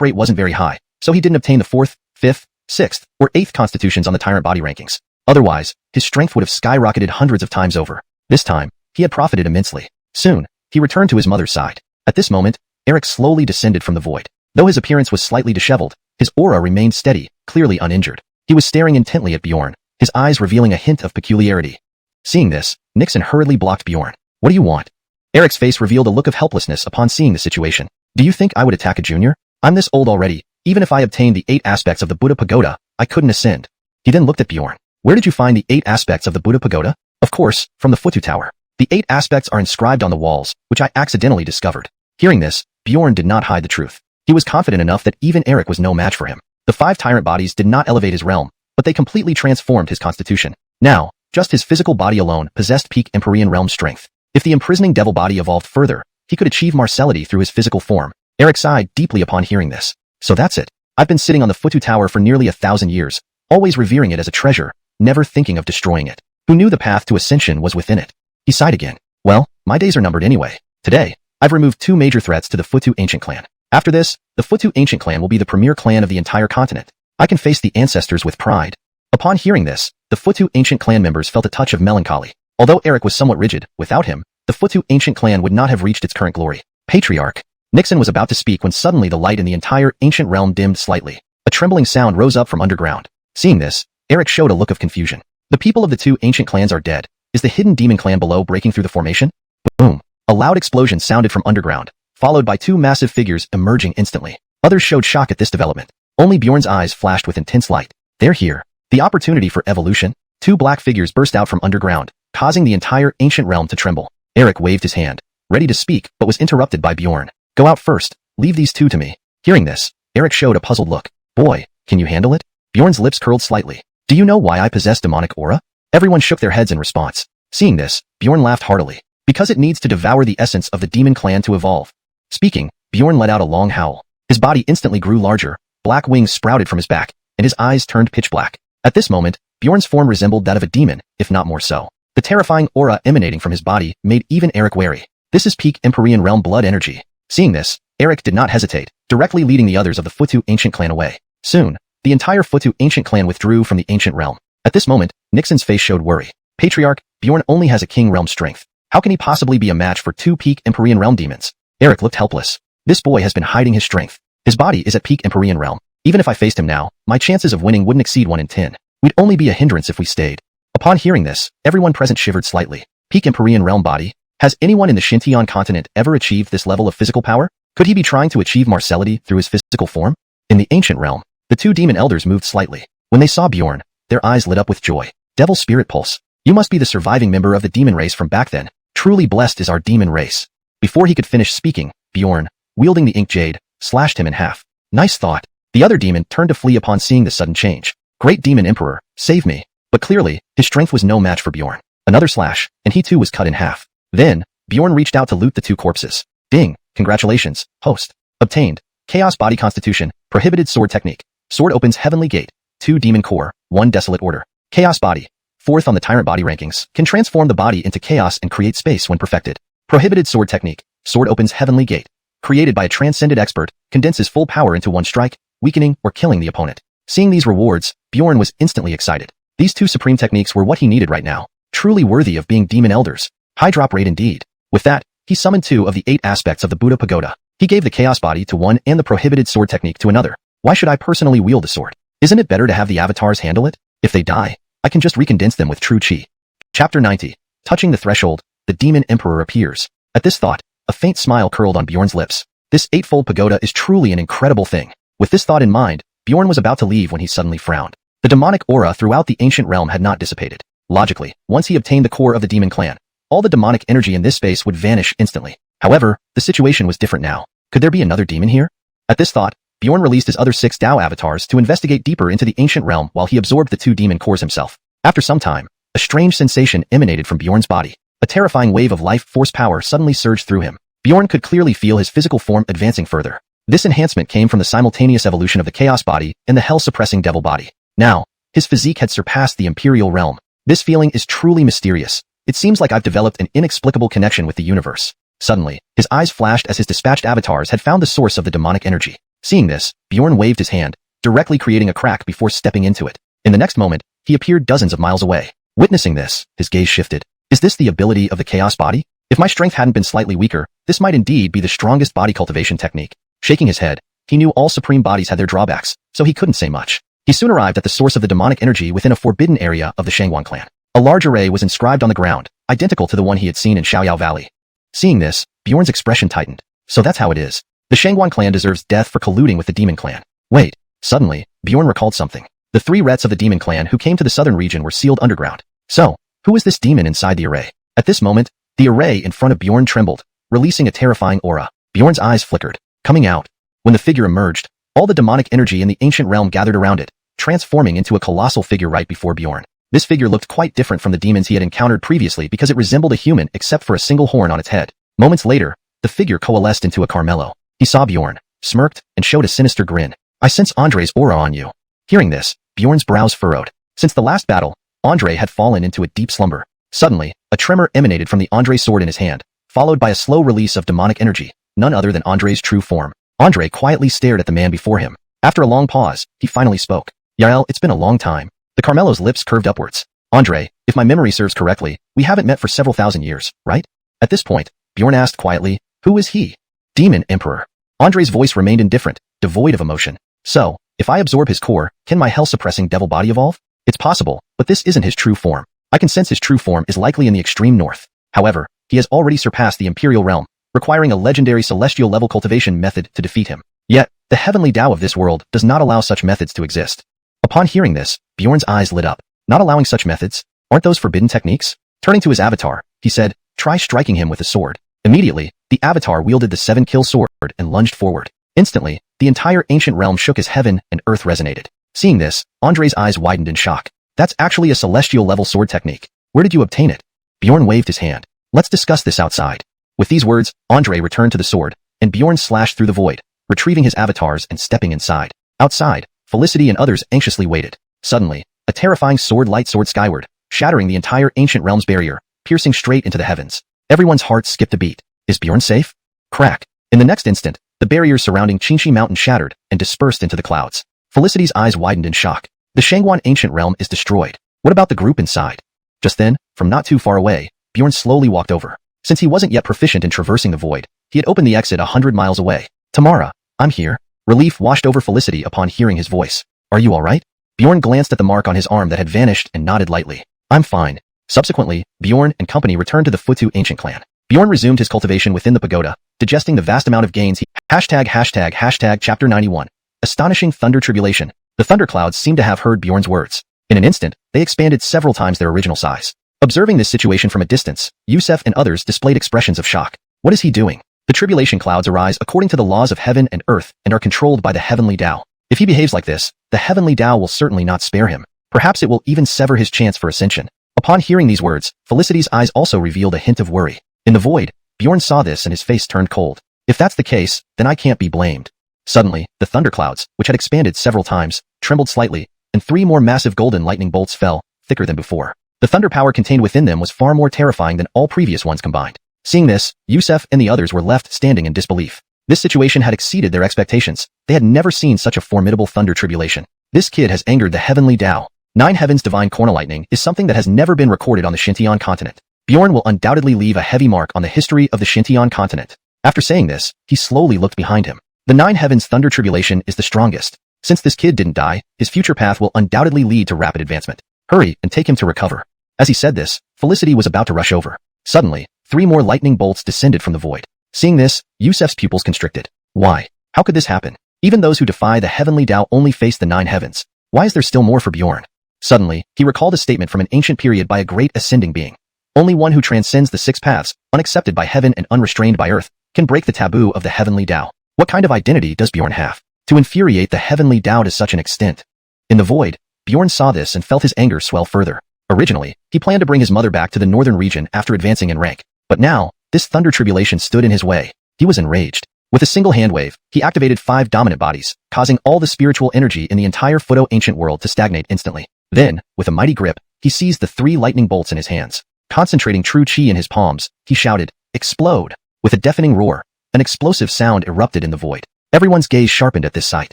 rate wasn't very high, so he didn't obtain the 4th, 5th, 6th, or 8th constitutions on the Tyrant body rankings. Otherwise, his strength would have skyrocketed hundreds of times over. This time, he had profited immensely. Soon, he returned to his mother's side. At this moment, Eric slowly descended from the void. Though his appearance was slightly disheveled, his aura remained steady, clearly uninjured. He was staring intently at Bjorn, his eyes revealing a hint of peculiarity. Seeing this, Nixon hurriedly blocked Bjorn. What do you want? Eric's face revealed a look of helplessness upon seeing the situation. Do you think I would attack a junior? I'm this old already. Even if I obtained the 8 aspects of the Buddha Pagoda, I couldn't ascend. He then looked at Bjorn. Where did you find the 8 aspects of the Buddha Pagoda? Of course, from the Futu Tower. The 8 aspects are inscribed on the walls, which I accidentally discovered. Hearing this, Bjorn did not hide the truth. He was confident enough that even Eric was no match for him. The 5 tyrant bodies did not elevate his realm, but they completely transformed his constitution. Now, just his physical body alone possessed peak Empyrean realm strength. If the imprisoning devil body evolved further, he could achieve marcellity through his physical form. Eric sighed deeply upon hearing this. So that's it. I've been sitting on the Futu Tower for nearly 1,000 years, always revering it as a treasure, never thinking of destroying it. Who knew the path to ascension was within it? He sighed again. Well, my days are numbered anyway. Today, I've removed 2 major threats to the Futu Ancient Clan. After this, the Futu Ancient Clan will be the premier clan of the entire continent. I can face the ancestors with pride. Upon hearing this, the Futu Ancient Clan members felt a touch of melancholy. Although Eric was somewhat rigid, without him, the Futu Ancient Clan would not have reached its current glory. Patriarch. Nixon was about to speak when suddenly the light in the entire ancient realm dimmed slightly. A trembling sound rose up from underground. Seeing this, Eric showed a look of confusion. The people of the 2 ancient clans are dead. Is the hidden demon clan below breaking through the formation? Boom. A loud explosion sounded from underground, followed by 2 massive figures emerging instantly. Others showed shock at this development. Only Bjorn's eyes flashed with intense light. They're here. The opportunity for evolution. 2 black figures burst out from underground, causing the entire ancient realm to tremble. Eric waved his hand, ready to speak, but was interrupted by Bjorn. Go out first. Leave these 2 to me. Hearing this, Eric showed a puzzled look. Boy, can you handle it? Bjorn's lips curled slightly. Do you know why I possess demonic aura? Everyone shook their heads in response. Seeing this, Bjorn laughed heartily. Because it needs to devour the essence of the demon clan to evolve. Speaking, Bjorn let out a long howl. His body instantly grew larger, black wings sprouted from his back, and his eyes turned pitch black. At this moment, Bjorn's form resembled that of a demon, if not more so. The terrifying aura emanating from his body made even Eric wary. This is peak Empyrean realm blood energy. Seeing this, Eric did not hesitate, directly leading the others of the Futu Ancient Clan away. Soon, the entire Futu Ancient Clan withdrew from the ancient realm. At this moment, Nixon's face showed worry. Patriarch, Bjorn only has a king realm strength. How can he possibly be a match for 2 peak Empyrean realm demons? Eric looked helpless. This boy has been hiding his strength. His body is at peak Empyrean realm. Even if I faced him now, my chances of winning wouldn't exceed 1 in 10. We'd only be a hindrance if we stayed. Upon hearing this, everyone present shivered slightly. Peak Empyrean realm body? Has anyone in the Xintian continent ever achieved this level of physical power? Could he be trying to achieve martiality through his physical form? In the ancient realm, the 2 demon elders moved slightly. When they saw Bjorn, their eyes lit up with joy. Devil Spirit Pulse. You must be the surviving member of the demon race from back then. Truly blessed is our demon race. Before he could finish speaking, Bjorn, wielding the ink jade, slashed him in half. Nice thought. The other demon turned to flee upon seeing the sudden change. Great demon emperor, save me. But clearly, his strength was no match for Bjorn. Another slash, and he too was cut in half. Then, Bjorn reached out to loot the 2 corpses. Ding, congratulations, host. Obtained. Chaos Body Constitution, Prohibited Sword Technique. Sword opens Heavenly Gate. 2 Demon Core, 1 Desolate Order. Chaos Body. 4th on the Tyrant Body rankings, can transform the body into chaos and create space when perfected. Prohibited Sword Technique. Sword opens Heavenly Gate. Created by a transcended expert, condenses full power into 1 strike, weakening or killing the opponent. Seeing these rewards, Bjorn was instantly excited. These 2 supreme techniques were what he needed right now. Truly worthy of being demon elders. High drop rate indeed. With that, he summoned 2 of the 8 aspects of the Buddha Pagoda. He gave the Chaos Body to one and the Prohibited Sword Technique to another. Why should I personally wield the sword? Isn't it better to have the avatars handle it? If they die, I can just recondense them with true chi. Chapter 90. Touching the threshold, the Demon Emperor appears. At this thought, a faint smile curled on Bjorn's lips. This 8-fold pagoda is truly an incredible thing. With this thought in mind, Bjorn was about to leave when he suddenly frowned. The demonic aura throughout the ancient realm had not dissipated. Logically, once he obtained the core of the demon clan, all the demonic energy in this space would vanish instantly. However, the situation was different now. Could there be another demon here? At this thought, Bjorn released his other 6 Dao avatars to investigate deeper into the ancient realm while he absorbed the 2 demon cores himself. After some time, a strange sensation emanated from Bjorn's body. A terrifying wave of life force power suddenly surged through him. Bjorn could clearly feel his physical form advancing further. This enhancement came from the simultaneous evolution of the Chaos Body and the Hell-suppressing Devil Body. Now, his physique had surpassed the Imperial realm. This feeling is truly mysterious. It seems like I've developed an inexplicable connection with the universe. Suddenly, his eyes flashed as his dispatched avatars had found the source of the demonic energy. Seeing this, Bjorn waved his hand, directly creating a crack before stepping into it. In the next moment, he appeared dozens of miles away. Witnessing this, his gaze shifted. Is this the ability of the Chaos Body? If my strength hadn't been slightly weaker, this might indeed be the strongest body cultivation technique. Shaking his head, he knew all supreme bodies had their drawbacks, so he couldn't say much. He soon arrived at the source of the demonic energy within a forbidden area of the Xuanhuan clan. A large array was inscribed on the ground, identical to the one he had seen in Xiaoyao Valley. Seeing this, Bjorn's expression tightened. So that's how it is. The Xuanhuan clan deserves death for colluding with the demon clan. Wait, suddenly, Bjorn recalled something. The 3 rets of the demon clan who came to the southern region were sealed underground. So, who is this demon inside the array? At this moment, the array in front of Bjorn trembled, releasing a terrifying aura. Bjorn's eyes flickered, coming out. When the figure emerged, all the demonic energy in the ancient realm gathered around it, transforming into a colossal figure right before Bjorn. This figure looked quite different from the demons he had encountered previously because it resembled a human except for a single horn on its head. Moments later, the figure coalesced into a Carmelo. He saw Bjorn, smirked, and showed a sinister grin. I sense Andre's aura on you. Hearing this, Bjorn's brows furrowed. Since the last battle, Andre had fallen into a deep slumber. Suddenly, a tremor emanated from the Andre sword in his hand, followed by a slow release of demonic energy, none other than Andre's true form. Andre quietly stared at the man before him. After a long pause, he finally spoke. Yael, it's been a long time. The Carmelo's lips curved upwards. Andre, if my memory serves correctly, we haven't met for several thousand years, right? At this point, Bjorn asked quietly, who is he? Demon Emperor. Andre's voice remained indifferent, devoid of emotion. So, if I absorb his core, can my hell-suppressing devil body evolve? It's possible, but this isn't his true form. I can sense his true form is likely in the extreme north. However, he has already surpassed the Imperial realm, requiring a legendary celestial-level cultivation method to defeat him. Yet, the heavenly Tao of this world does not allow such methods to exist. Upon hearing this, Bjorn's eyes lit up. Not allowing such methods? Aren't those forbidden techniques? Turning to his avatar, he said, try striking him with a sword. Immediately, the avatar wielded the 7-kill sword and lunged forward. Instantly, the entire ancient realm shook as heaven and earth resonated. Seeing this, Andre's eyes widened in shock. That's actually a celestial-level sword technique. Where did you obtain it? Bjorn waved his hand. Let's discuss this outside. With these words, Andre returned to the sword, and Bjorn slashed through the void, retrieving his avatars and stepping inside. Outside, Felicity and others anxiously waited. Suddenly, a terrifying sword light soared skyward, shattering the entire ancient realm's barrier, piercing straight into the heavens. Everyone's hearts skipped a beat. Is Bjorn safe? Crack. In the next instant, the barriers surrounding Qinshi Mountain shattered and dispersed into the clouds. Felicity's eyes widened in shock. The Xuanhuan ancient realm is destroyed. What about the group inside? Just then, from not too far away, Bjorn slowly walked over. Since he wasn't yet proficient in traversing the void, he had opened the exit 100 miles away. Tamara, I'm here. Relief washed over Felicity upon hearing his voice. Are you alright? Bjorn glanced at the mark on his arm that had vanished and nodded lightly. I'm fine. Subsequently, Bjorn and company returned to the Futu ancient clan. Bjorn resumed his cultivation within the pagoda, digesting the vast amount of gains he— ###Chapter 91. Astonishing Thunder Tribulation. The thunderclouds seemed to have heard Bjorn's words. In an instant, they expanded several times their original size. Observing this situation from a distance, Yusef and others displayed expressions of shock. What is he doing? The tribulation clouds arise according to the laws of heaven and earth and are controlled by the heavenly Tao. If he behaves like this, the heavenly Tao will certainly not spare him. Perhaps it will even sever his chance for ascension. Upon hearing these words, Felicity's eyes also revealed a hint of worry. In the void, Bjorn saw this and his face turned cold. If that's the case, then I can't be blamed. Suddenly, the thunderclouds, which had expanded several times, trembled slightly, and 3 more massive golden lightning bolts fell, thicker than before. The thunder power contained within them was far more terrifying than all previous ones combined. Seeing this, Yusef and the others were left standing in disbelief. This situation had exceeded their expectations. They had never seen such a formidable thunder tribulation. This kid has angered the heavenly Tao. 9 Heavens Divine Corner Lightning is something that has never been recorded on the Xintian continent. Bjorn will undoubtedly leave a heavy mark on the history of the Xintian continent. After saying this, he slowly looked behind him. The 9 Heavens Thunder Tribulation is the strongest. Since this kid didn't die, his future path will undoubtedly lead to rapid advancement. Hurry and take him to recover. As he said this, Felicity was about to rush over. Suddenly, 3 more lightning bolts descended from the void. Seeing this, Yusef's pupils constricted. Why? How could this happen? Even those who defy the heavenly Tao only face the 9 heavens. Why is there still more for Bjorn? Suddenly, he recalled a statement from an ancient period by a great ascending being. Only one who transcends the 6 paths, unaccepted by heaven and unrestrained by earth, can break the taboo of the heavenly Tao. What kind of identity does Bjorn have to infuriate the heavenly Tao to such an extent? In the void, Bjorn saw this and felt his anger swell further. Originally, he planned to bring his mother back to the northern region after advancing in rank. But now, this thunder tribulation stood in his way. He was enraged. With a single hand wave, he activated 5 dominant bodies, causing all the spiritual energy in the entire Futo ancient world to stagnate instantly. Then, with a mighty grip, he seized the 3 lightning bolts in his hands. Concentrating true chi in his palms, he shouted, "Explode!" With a deafening roar, an explosive sound erupted in the void. Everyone's gaze sharpened at this sight.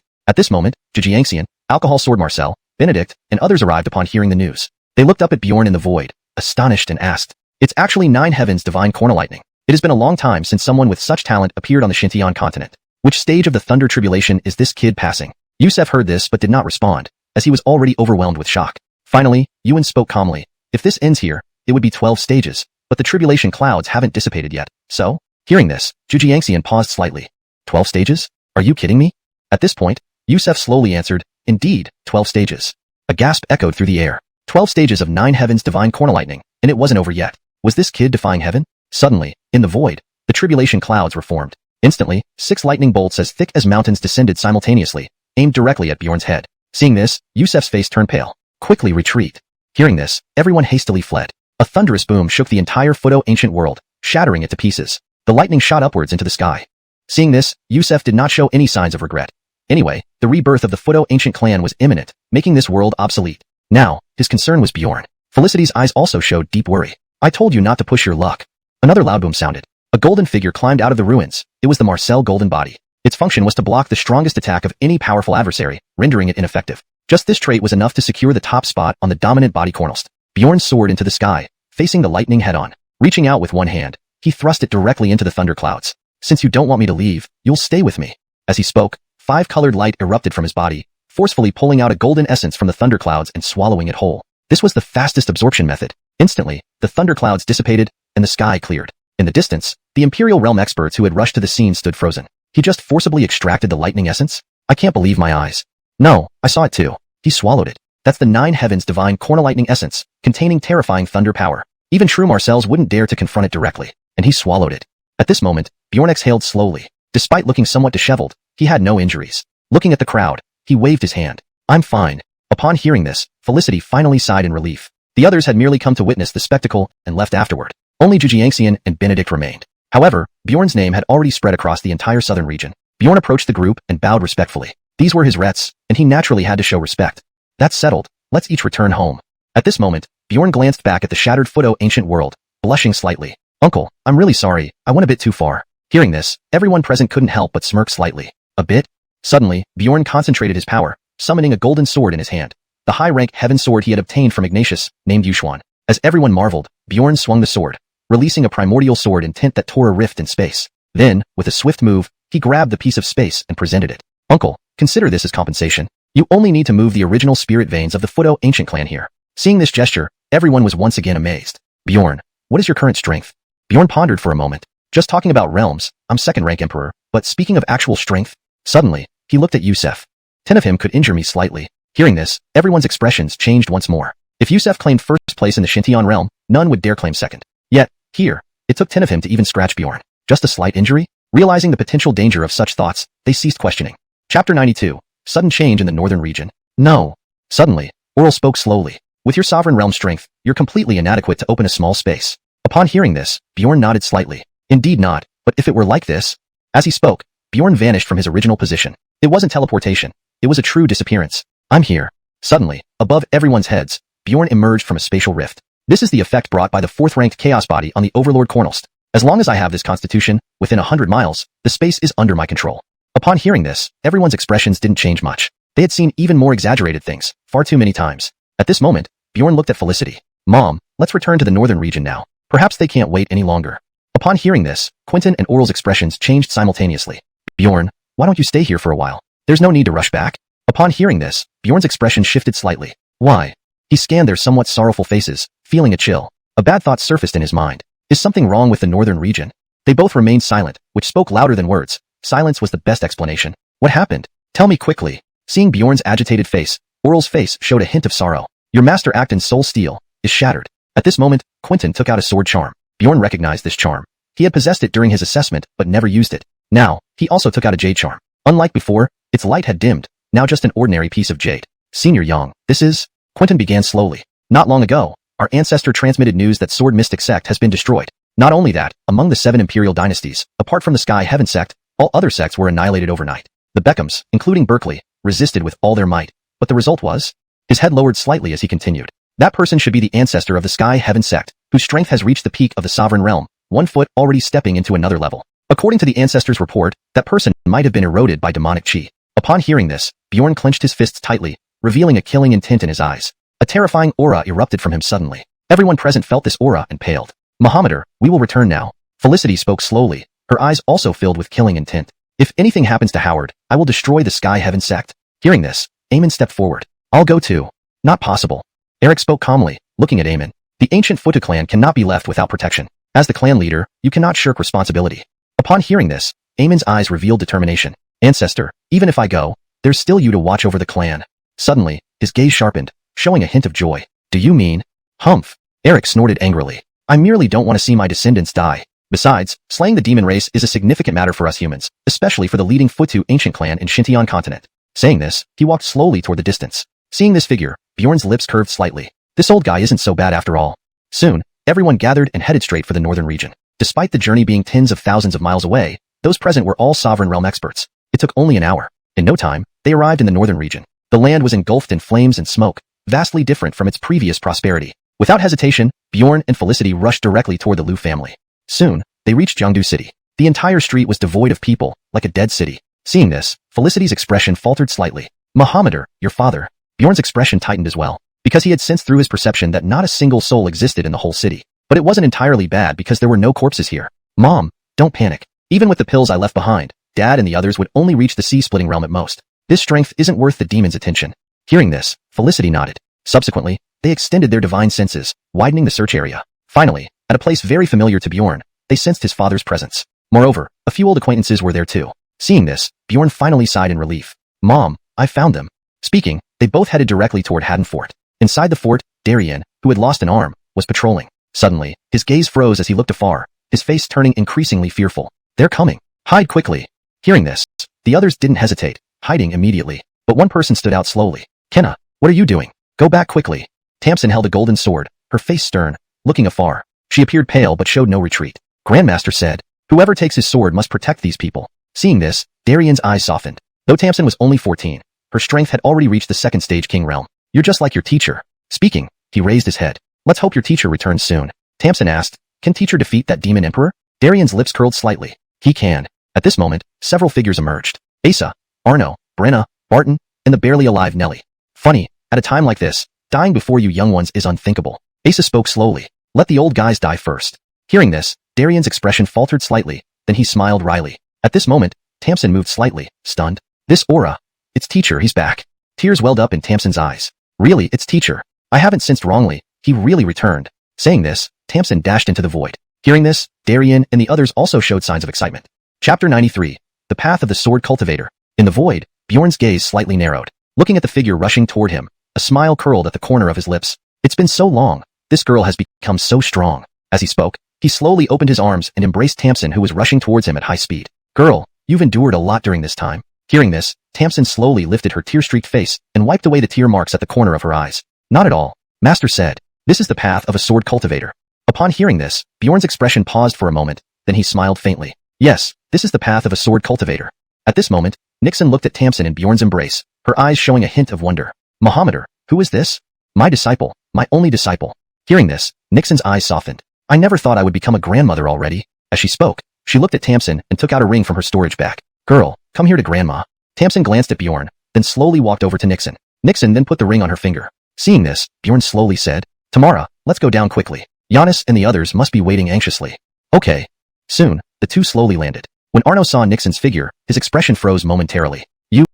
At this moment, Jijiangxian, Alcohol Sword Marcel, Benedict, and others arrived upon hearing the news. They looked up at Bjorn in the void, astonished and asked, "It's actually 9 Heavens Divine Corner Lightning. It has been a long time since someone with such talent appeared on the Xintian continent. Which stage of the thunder tribulation is this kid passing?" Yusef heard this but did not respond, as he was already overwhelmed with shock. Finally, Yuan spoke calmly. If this ends here, it would be 12 stages, but the tribulation clouds haven't dissipated yet, so? Hearing this, Jijiangxian paused slightly. 12 stages? Are you kidding me? At this point, Yusef slowly answered, indeed, 12 stages. A gasp echoed through the air. 12 stages of 9 Heavens Divine Corner Lightning, and it wasn't over yet. Was this kid defying heaven? Suddenly, in the void, the tribulation clouds were formed. Instantly, 6 lightning bolts as thick as mountains descended simultaneously, aimed directly at Bjorn's head. Seeing this, Yusef's face turned pale. Quickly retreat. Hearing this, everyone hastily fled. A thunderous boom shook the entire Futo ancient world, shattering it to pieces. The lightning shot upwards into the sky. Seeing this, Yusef did not show any signs of regret. Anyway, the rebirth of the Futo ancient clan was imminent, making this world obsolete. Now, his concern was Bjorn. Felicity's eyes also showed deep worry. I told you not to push your luck. Another loud boom sounded. A golden figure climbed out of the ruins. It was the Marcel Golden Body. Its function was to block the strongest attack of any powerful adversary, rendering it ineffective. Just this trait was enough to secure the top spot on the dominant body cornerstone. Bjorn soared into the sky, facing the lightning head-on. Reaching out with one hand, he thrust it directly into the thunderclouds. Since you don't want me to leave, you'll stay with me. As he spoke, 5-colored light erupted from his body, forcefully pulling out a golden essence from the thunderclouds and swallowing it whole. This was the fastest absorption method. Instantly, the thunderclouds dissipated, and the sky cleared. In the distance, the Imperial Realm experts who had rushed to the scene stood frozen. He just forcibly extracted the lightning essence? I can't believe my eyes. No, I saw it too. He swallowed it. That's the 9 Heavens Divine Corner-Lightning Essence, containing terrifying thunder power. Even true Marcels wouldn't dare to confront it directly, and he swallowed it. At this moment, Bjorn exhaled slowly. Despite looking somewhat disheveled, he had no injuries. Looking at the crowd, he waved his hand. I'm fine. Upon hearing this, Felicity finally sighed in relief. The others had merely come to witness the spectacle and left afterward. Only Xuanhuan and Benedict remained. However, Bjorn's name had already spread across the entire southern region. Bjorn approached the group and bowed respectfully. These were his rets, and he naturally had to show respect. That's settled. Let's each return home. At this moment, Bjorn glanced back at the shattered Fudo ancient world, blushing slightly. Uncle, I'm really sorry, I went a bit too far. Hearing this, everyone present couldn't help but smirk slightly. A bit? Suddenly, Bjorn concentrated his power, summoning a golden sword in his hand. The high-rank heaven sword he had obtained from Ignatius, named xuanhuan. As everyone marveled, Bjorn swung the sword, releasing a primordial sword intent that tore a rift in space. Then, with a swift move, he grabbed the piece of space and presented it. Uncle, consider this as compensation. You only need to move the original spirit veins of the Fudo ancient clan here. Seeing this gesture, everyone was once again amazed. Bjorn, what is your current strength? Bjorn pondered for a moment. Just talking about realms, I'm second-rank emperor, but speaking of actual strength, suddenly, he looked at Yusef. 10 of him could injure me slightly. Hearing this, everyone's expressions changed once more. If Yusef claimed first place in the Xintian realm, none would dare claim second. Yet, here, it took 10 of him to even scratch Bjorn. Just a slight injury? Realizing the potential danger of such thoughts, they ceased questioning. Chapter 92. Sudden change in the northern region. No. Suddenly, Oral spoke slowly. With your sovereign realm strength, you're completely inadequate to open a small space. Upon hearing this, Bjorn nodded slightly. Indeed not, but if it were like this... As he spoke, Bjorn vanished from his original position. It wasn't teleportation. It was a true disappearance. I'm here. Suddenly, above everyone's heads, Bjorn emerged from a spatial rift. This is the effect brought by the 4th-ranked chaos body on the Overlord Cornelst. As long as I have this constitution, within 100 miles, the space is under my control. Upon hearing this, everyone's expressions didn't change much. They had seen even more exaggerated things, far too many times. At this moment, Bjorn looked at Felicity. Mom, let's return to the northern region now. Perhaps they can't wait any longer. Upon hearing this, Quentin and Oral's expressions changed simultaneously. Bjorn, why don't you stay here for a while? There's no need to rush back. Upon hearing this, Bjorn's expression shifted slightly. Why? He scanned their somewhat sorrowful faces, feeling a chill. A bad thought surfaced in his mind. Is something wrong with the northern region? They both remained silent, which spoke louder than words. Silence was the best explanation. What happened? Tell me quickly. Seeing Bjorn's agitated face, Oral's face showed a hint of sorrow. Your master act in soul steel is shattered. At this moment, Quentin took out a sword charm. Bjorn recognized this charm. He had possessed it during his assessment, but never used it. Now, he also took out a jade charm. Unlike before, its light had dimmed, now just an ordinary piece of jade. Senior Yang, this is... Quentin began slowly. Not long ago, our ancestor transmitted news that Sword Mystic Sect has been destroyed. Not only that, among the 7 imperial dynasties, apart from the Sky Heaven Sect, all other sects were annihilated overnight. The Beckhams, including Berkeley, resisted with all their might. But the result was? His head lowered slightly as he continued. That person should be the ancestor of the Sky Heaven Sect, whose strength has reached the peak of the sovereign realm, 1 foot already stepping into another level. According to the ancestor's report, that person might have been eroded by demonic chi. Upon hearing this, Bjorn clenched his fists tightly, revealing a killing intent in his eyes. A terrifying aura erupted from him suddenly. Everyone present felt this aura and paled. Mohammedur, we will return now. Felicity spoke slowly, her eyes also filled with killing intent. If anything happens to Howard, I will destroy the Sky Heaven Sect. Hearing this, Aemon stepped forward. I'll go too. Not possible. Eric spoke calmly, looking at Aemon. The ancient Futu clan cannot be left without protection. As the clan leader, you cannot shirk responsibility. Upon hearing this, Aemon's eyes revealed determination. Ancestor, even if I go, there's still you to watch over the clan. Suddenly, his gaze sharpened, showing a hint of joy. Do you mean? Humph. Eric snorted angrily. I merely don't want to see my descendants die. Besides, slaying the demon race is a significant matter for us humans, especially for the leading Futu ancient clan in Xintian continent. Saying this, he walked slowly toward the distance. Seeing this figure, Bjorn's lips curved slightly. This old guy isn't so bad after all. Soon, everyone gathered and headed straight for the northern region. Despite the journey being tens of thousands of miles away, those present were all sovereign realm experts. It took only an hour. In no time, they arrived in the northern region. The land was engulfed in flames and smoke, vastly different from its previous prosperity. Without hesitation, Bjorn and Felicity rushed directly toward the Liu family. Soon, they reached Jiangdu City. The entire street was devoid of people, like a dead city. Seeing this, Felicity's expression faltered slightly. Mohammed, your father. Bjorn's expression tightened as well, because he had sensed through his perception that not a single soul existed in the whole city. But it wasn't entirely bad because there were no corpses here. Mom, don't panic. Even with the pills I left behind, Dad and the others would only reach the sea-splitting realm at most. This strength isn't worth the demon's attention. Hearing this, Felicity nodded. Subsequently, they extended their divine senses, widening the search area. Finally, at a place very familiar to Bjorn, they sensed his father's presence. Moreover, a few old acquaintances were there too. Seeing this, Bjorn finally sighed in relief. Mom, I found them. Speaking, they both headed directly toward Haddon Fort. Inside the fort, Darien, who had lost an arm, was patrolling. Suddenly, his gaze froze as he looked afar, his face turning increasingly fearful. They're coming. Hide quickly. Hearing this, the others didn't hesitate, hiding immediately. But one person stood out slowly. Kenna, what are you doing? Go back quickly. Tamsin held a golden sword, her face stern, looking afar. She appeared pale but showed no retreat. Grandmaster said, whoever takes his sword must protect these people. Seeing this, Darien's eyes softened. Though Tamsin was only 14, her strength had already reached the second stage king realm. You're just like your teacher. Speaking, he raised his head. Let's hope your teacher returns soon. Tamsin asked, can teacher defeat that demon emperor? Darien's lips curled slightly. He can. At this moment, several figures emerged. Asa, Arno, Brenna, Barton, and the barely alive Nellie. Funny, at a time like this, dying before you young ones is unthinkable. Asa spoke slowly. Let the old guys die first. Hearing this, Darien's expression faltered slightly, then he smiled wryly. At this moment, Tamsin moved slightly, stunned. This aura. It's teacher, he's back. Tears welled up in Tamsin's eyes. Really, it's teacher. I haven't sensed wrongly, he really returned. Saying this, Tamsin dashed into the void. Hearing this, Darien and the others also showed signs of excitement. Chapter 93. The Path of the Sword Cultivator. In the void, Bjorn's gaze slightly narrowed. Looking at the figure rushing toward him, a smile curled at the corner of his lips. It's been so long. This girl has become so strong. As he spoke, he slowly opened his arms and embraced Tamsin, who was rushing towards him at high speed. Girl, you've endured a lot during this time. Hearing this, Tamsin slowly lifted her tear-streaked face and wiped away the tear marks at the corner of her eyes. Not at all. Master said, this is the path of a sword cultivator. Upon hearing this, Bjorn's expression paused for a moment, then he smiled faintly. Yes, this is the path of a sword cultivator. At this moment, Nixon looked at Tamsin in Bjorn's embrace, her eyes showing a hint of wonder. Mohammed, who is this? My disciple, my only disciple. Hearing this, Nixon's eyes softened. I never thought I would become a grandmother already. As she spoke, she looked at Tamsin and took out a ring from her storage bag. Girl, come here to grandma. Tamsin glanced at Bjorn, then slowly walked over to Nixon. Nixon then put the ring on her finger. Seeing this, Bjorn slowly said, Tamara, let's go down quickly. Giannis and the others must be waiting anxiously. Okay. Soon, the two slowly landed. When Arno saw Nixon's figure, his expression froze momentarily. You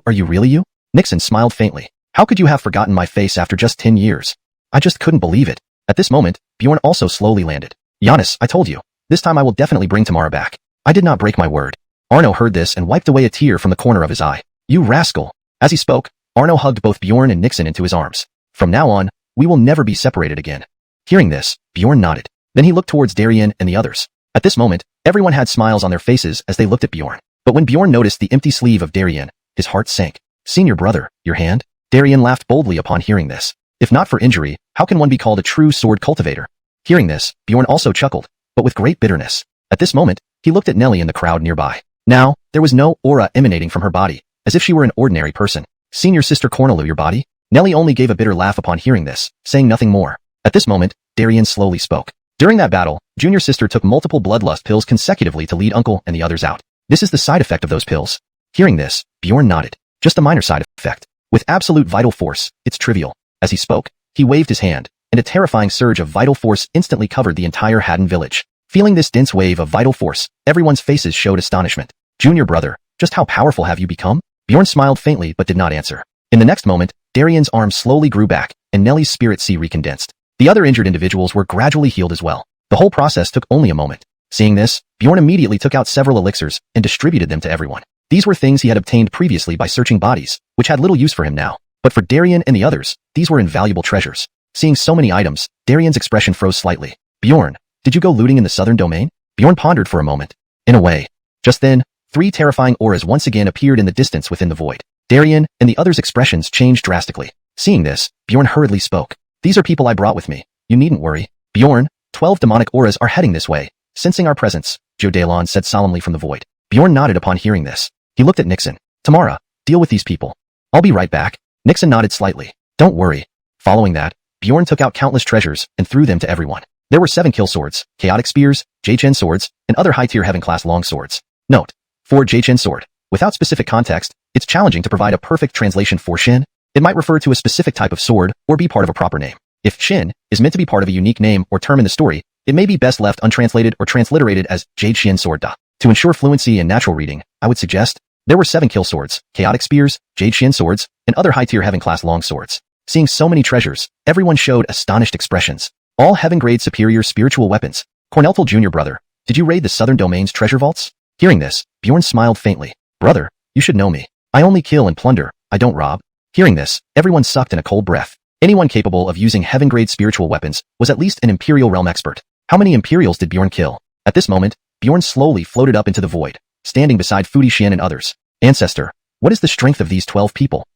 Are you really you? Nixon smiled faintly. How could you have forgotten my face after just 10 years? I just couldn't believe it. At this moment, Bjorn also slowly landed. Giannis, I told you. This time I will definitely bring Tamara back. I did not break my word. Arno heard this and wiped away a tear from the corner of his eye. You rascal. As he spoke, Arno hugged both Bjorn and Nixon into his arms. From now on, we will never be separated again. Hearing this, Bjorn nodded. Then he looked towards Darien and the others. At this moment, everyone had smiles on their faces as they looked at Bjorn. But when Bjorn noticed the empty sleeve of Darien, his heart sank. Senior brother, your hand? Darien laughed boldly upon hearing this. If not for injury, how can one be called a true sword cultivator? Hearing this, Bjorn also chuckled, but with great bitterness. At this moment, he looked at Nellie in the crowd nearby. Now, there was no aura emanating from her body, as if she were an ordinary person. Senior sister Cornelu, your body? Nellie only gave a bitter laugh upon hearing this, saying nothing more. At this moment, Darien slowly spoke. During that battle, junior sister took multiple bloodlust pills consecutively to lead uncle and the others out. This is the side effect of those pills. Hearing this, Bjorn nodded. Just a minor side effect. With absolute vital force, it's trivial. As he spoke, he waved his hand, and a terrifying surge of vital force instantly covered the entire Haddon village. Feeling this dense wave of vital force, everyone's faces showed astonishment. Junior brother, just how powerful have you become? Bjorn smiled faintly but did not answer. In the next moment, Darien's arm slowly grew back, and Nellie's spirit sea recondensed. The other injured individuals were gradually healed as well. The whole process took only a moment. Seeing this, Bjorn immediately took out several elixirs and distributed them to everyone. These were things he had obtained previously by searching bodies, which had little use for him now. But for Darien and the others, these were invaluable treasures. Seeing so many items, Darien's expression froze slightly. Bjorn, did you go looting in the southern domain? Bjorn pondered for a moment. In a way. Just then, 3 terrifying auras once again appeared in the distance within the void. Darien and the others' expressions changed drastically. Seeing this, Bjorn hurriedly spoke. These are people I brought with me. You needn't worry. Bjorn, 12 demonic auras are heading this way. Sensing our presence, Joe Dalon said solemnly from the void. Bjorn nodded upon hearing this. He looked at Nixon. Tamara, deal with these people. I'll be right back. Nixon nodded slightly. Don't worry. Following that, Bjorn took out countless treasures and threw them to everyone. There were 7 kill swords, chaotic spears, Jchen swords, and other high-tier heaven-class long swords. Note: for Jchen sword. Without specific context, it's challenging to provide a perfect translation for Shin. It might refer to a specific type of sword or be part of a proper name. If Shin is meant to be part of a unique name or term in the story, it may be best left untranslated or transliterated as Jade Shin Sword Da. To ensure fluency and natural reading, I would suggest there were 7 kill swords, chaotic spears, Jade Shin swords, and other high-tier heaven-class long swords. Seeing so many treasures, everyone showed astonished expressions. All heaven-grade superior spiritual weapons. Cornelful Jr. Brother, did you raid the Southern Domain's treasure vaults? Hearing this, Bjorn smiled faintly. Brother, you should know me. I only kill and plunder, I don't rob. Hearing this, everyone sucked in a cold breath. Anyone capable of using heaven-grade spiritual weapons was at least an Imperial realm expert. How many Imperials did Bjorn kill? At this moment, Bjorn slowly floated up into the void, standing beside Fudi Xian and others. Ancestor, what is the strength of these 12 people?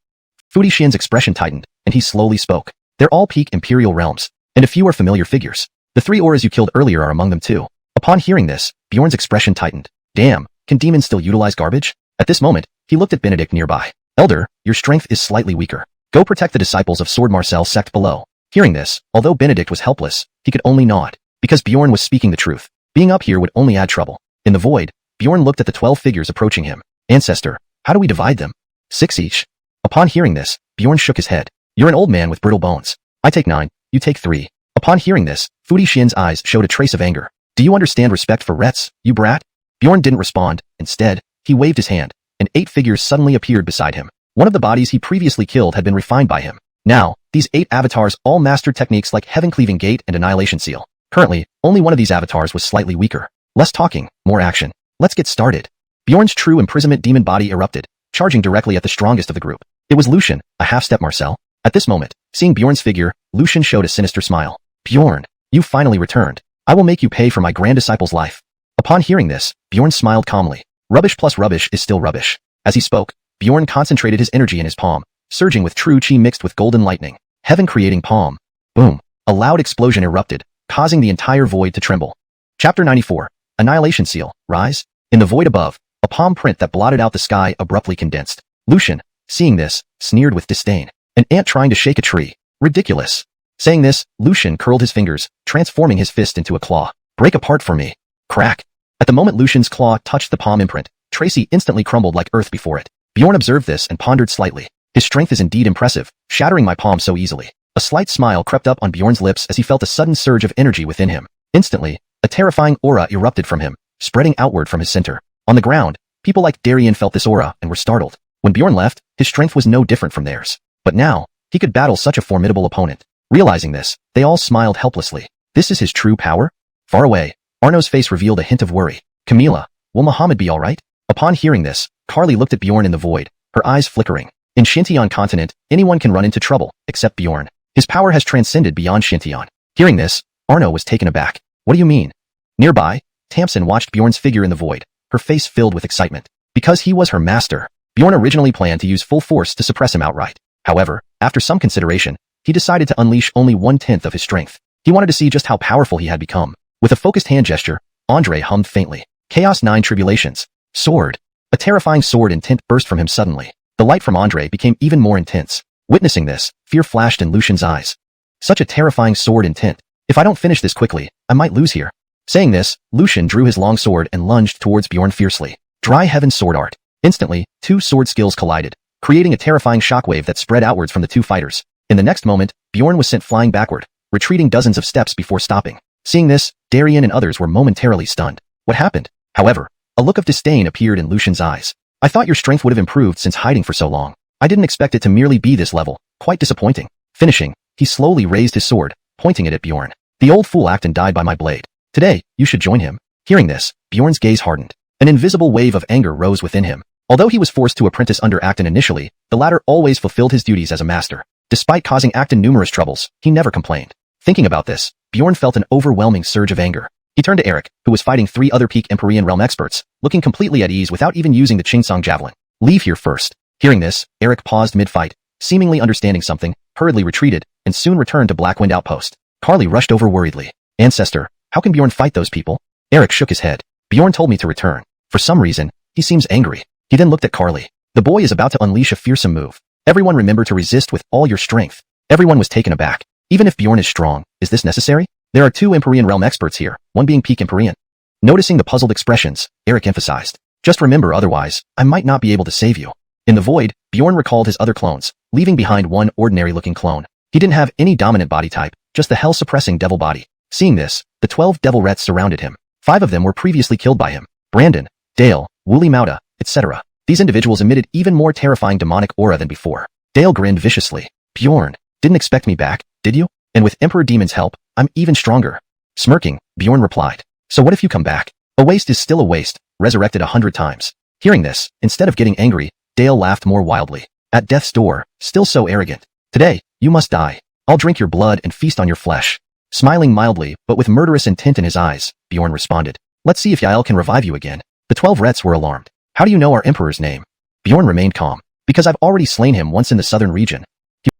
Fudi Xian's expression tightened, and he slowly spoke. They're all peak Imperial realms, and a few are familiar figures. The 3 auras you killed earlier are among them too. Upon hearing this, Bjorn's expression tightened. Damn, can demons still utilize garbage? At this moment, he looked at Benedict nearby. Elder, your strength is slightly weaker. Go protect the disciples of Sword Marcel sect below. Hearing this, although Benedict was helpless, he could only nod. Because Bjorn was speaking the truth. Being up here would only add trouble. In the void, Bjorn looked at the 12 figures approaching him. Ancestor, how do we divide them? 6 each. Upon hearing this, Bjorn shook his head. You're an old man with brittle bones. I take 9, you take 3. Upon hearing this, Fudi Xian's eyes showed a trace of anger. Do you understand respect for Rets, you brat? Bjorn didn't respond. Instead, he waved his hand, and 8 figures suddenly appeared beside him. One of the bodies he previously killed had been refined by him. Now, these 8 avatars all mastered techniques like Heaven-Cleaving Gate and Annihilation Seal. Currently, only one of these avatars was slightly weaker. Less talking, more action. Let's get started. Bjorn's true imprisonment demon body erupted, charging directly at the strongest of the group. It was Lucian, a half-step Marcel. At this moment, seeing Bjorn's figure, Lucian showed a sinister smile. Bjorn, you finally returned. I will make you pay for my grand disciple's life. Upon hearing this, Bjorn smiled calmly. Rubbish plus rubbish is still rubbish. As he spoke, Bjorn concentrated his energy in his palm, surging with true chi mixed with golden lightning. Heaven-creating palm. Boom. A loud explosion erupted, causing the entire void to tremble. Chapter 94. Annihilation Seal. Rise. In the void above, a palm print that blotted out the sky abruptly condensed. Lucian, seeing this, sneered with disdain. An ant trying to shake a tree. Ridiculous. Saying this, Lucian curled his fingers, transforming his fist into a claw. Break apart for me. Crack. At the moment Lucian's claw touched the palm imprint, Tracy instantly crumbled like earth before it. Bjorn observed this and pondered slightly. His strength is indeed impressive, shattering my palm so easily. A slight smile crept up on Bjorn's lips as he felt a sudden surge of energy within him. Instantly, a terrifying aura erupted from him, spreading outward from his center. On the ground, people like Darien felt this aura and were startled. When Bjorn left, his strength was no different from theirs. But now, he could battle such a formidable opponent. Realizing this, they all smiled helplessly. This is his true power? Far away, Arno's face revealed a hint of worry. Camila, will Muhammad be alright? Upon hearing this, Carly looked at Bjorn in the void, her eyes flickering. In Xintian continent, anyone can run into trouble, except Bjorn. His power has transcended beyond Xintian. Hearing this, Arno was taken aback. What do you mean? Nearby, Tamsin watched Bjorn's figure in the void, her face filled with excitement. Because he was her master, Bjorn originally planned to use full force to suppress him outright. However, after some consideration, he decided to unleash only 1/10 of his strength. He wanted to see just how powerful he had become. With a focused hand gesture, Andre hummed faintly. Chaos 9 Tribulations. Sword. A terrifying sword intent burst from him suddenly. The light from Andre became even more intense. Witnessing this, fear flashed in Lucian's eyes. Such a terrifying sword intent. If I don't finish this quickly, I might lose here. Saying this, Lucian drew his long sword and lunged towards Bjorn fiercely. Dry Heaven Sword Art. Instantly, 2 sword skills collided, creating a terrifying shockwave that spread outwards from the 2 fighters. In the next moment, Bjorn was sent flying backward, retreating dozens of steps before stopping. Seeing this, Darien and others were momentarily stunned. What happened? However, a look of disdain appeared in Lucian's eyes. I thought your strength would have improved since hiding for so long. I didn't expect it to merely be this level. Quite disappointing. Finishing, he slowly raised his sword, pointing it at Bjorn. The old fool acted and died by my blade. Today, you should join him. Hearing this, Bjorn's gaze hardened. An invisible wave of anger rose within him. Although he was forced to apprentice under Acton initially, the latter always fulfilled his duties as a master. Despite causing Acton numerous troubles, he never complained. Thinking about this, Bjorn felt an overwhelming surge of anger. He turned to Eric, who was fighting 3 other peak Empyrean realm experts, looking completely at ease without even using the Qingsong javelin. Leave here first. Hearing this, Eric paused mid-fight, seemingly understanding something, hurriedly retreated, and soon returned to Blackwind Outpost. Carly rushed over worriedly. Ancestor, how can Bjorn fight those people? Eric shook his head. Bjorn told me to return. For some reason, he seems angry. He then looked at Carly. The boy is about to unleash a fearsome move. Everyone remember to resist with all your strength. Everyone was taken aback. Even if Bjorn is strong, is this necessary? There are two Empyrean realm experts here, one being peak Empyrean. Noticing the puzzled expressions, Eric emphasized, just remember otherwise, I might not be able to save you. In the void, Bjorn recalled his other clones, leaving behind one ordinary-looking clone. He didn't have any dominant body type, just the hell-suppressing devil body. Seeing this, the 12 devil rats surrounded him. 5 of them were previously killed by him. Brandon, Dale, Wooly Mauda, etc. These individuals emitted even more terrifying demonic aura than before. Dale grinned viciously. Bjorn, didn't expect me back, did you? And with Emperor Demon's help, I'm even stronger. Smirking, Bjorn replied. So what if you come back? A waste is still a waste, resurrected 100 times. Hearing this, instead of getting angry, Dale laughed more wildly. At death's door, still so arrogant. Today, you must die. I'll drink your blood and feast on your flesh. Smiling mildly, but with murderous intent in his eyes, Bjorn responded. Let's see if Yael can revive you again. The 12 rets were alarmed. How do you know our emperor's name? Bjorn remained calm. Because I've already slain him once in the southern region. He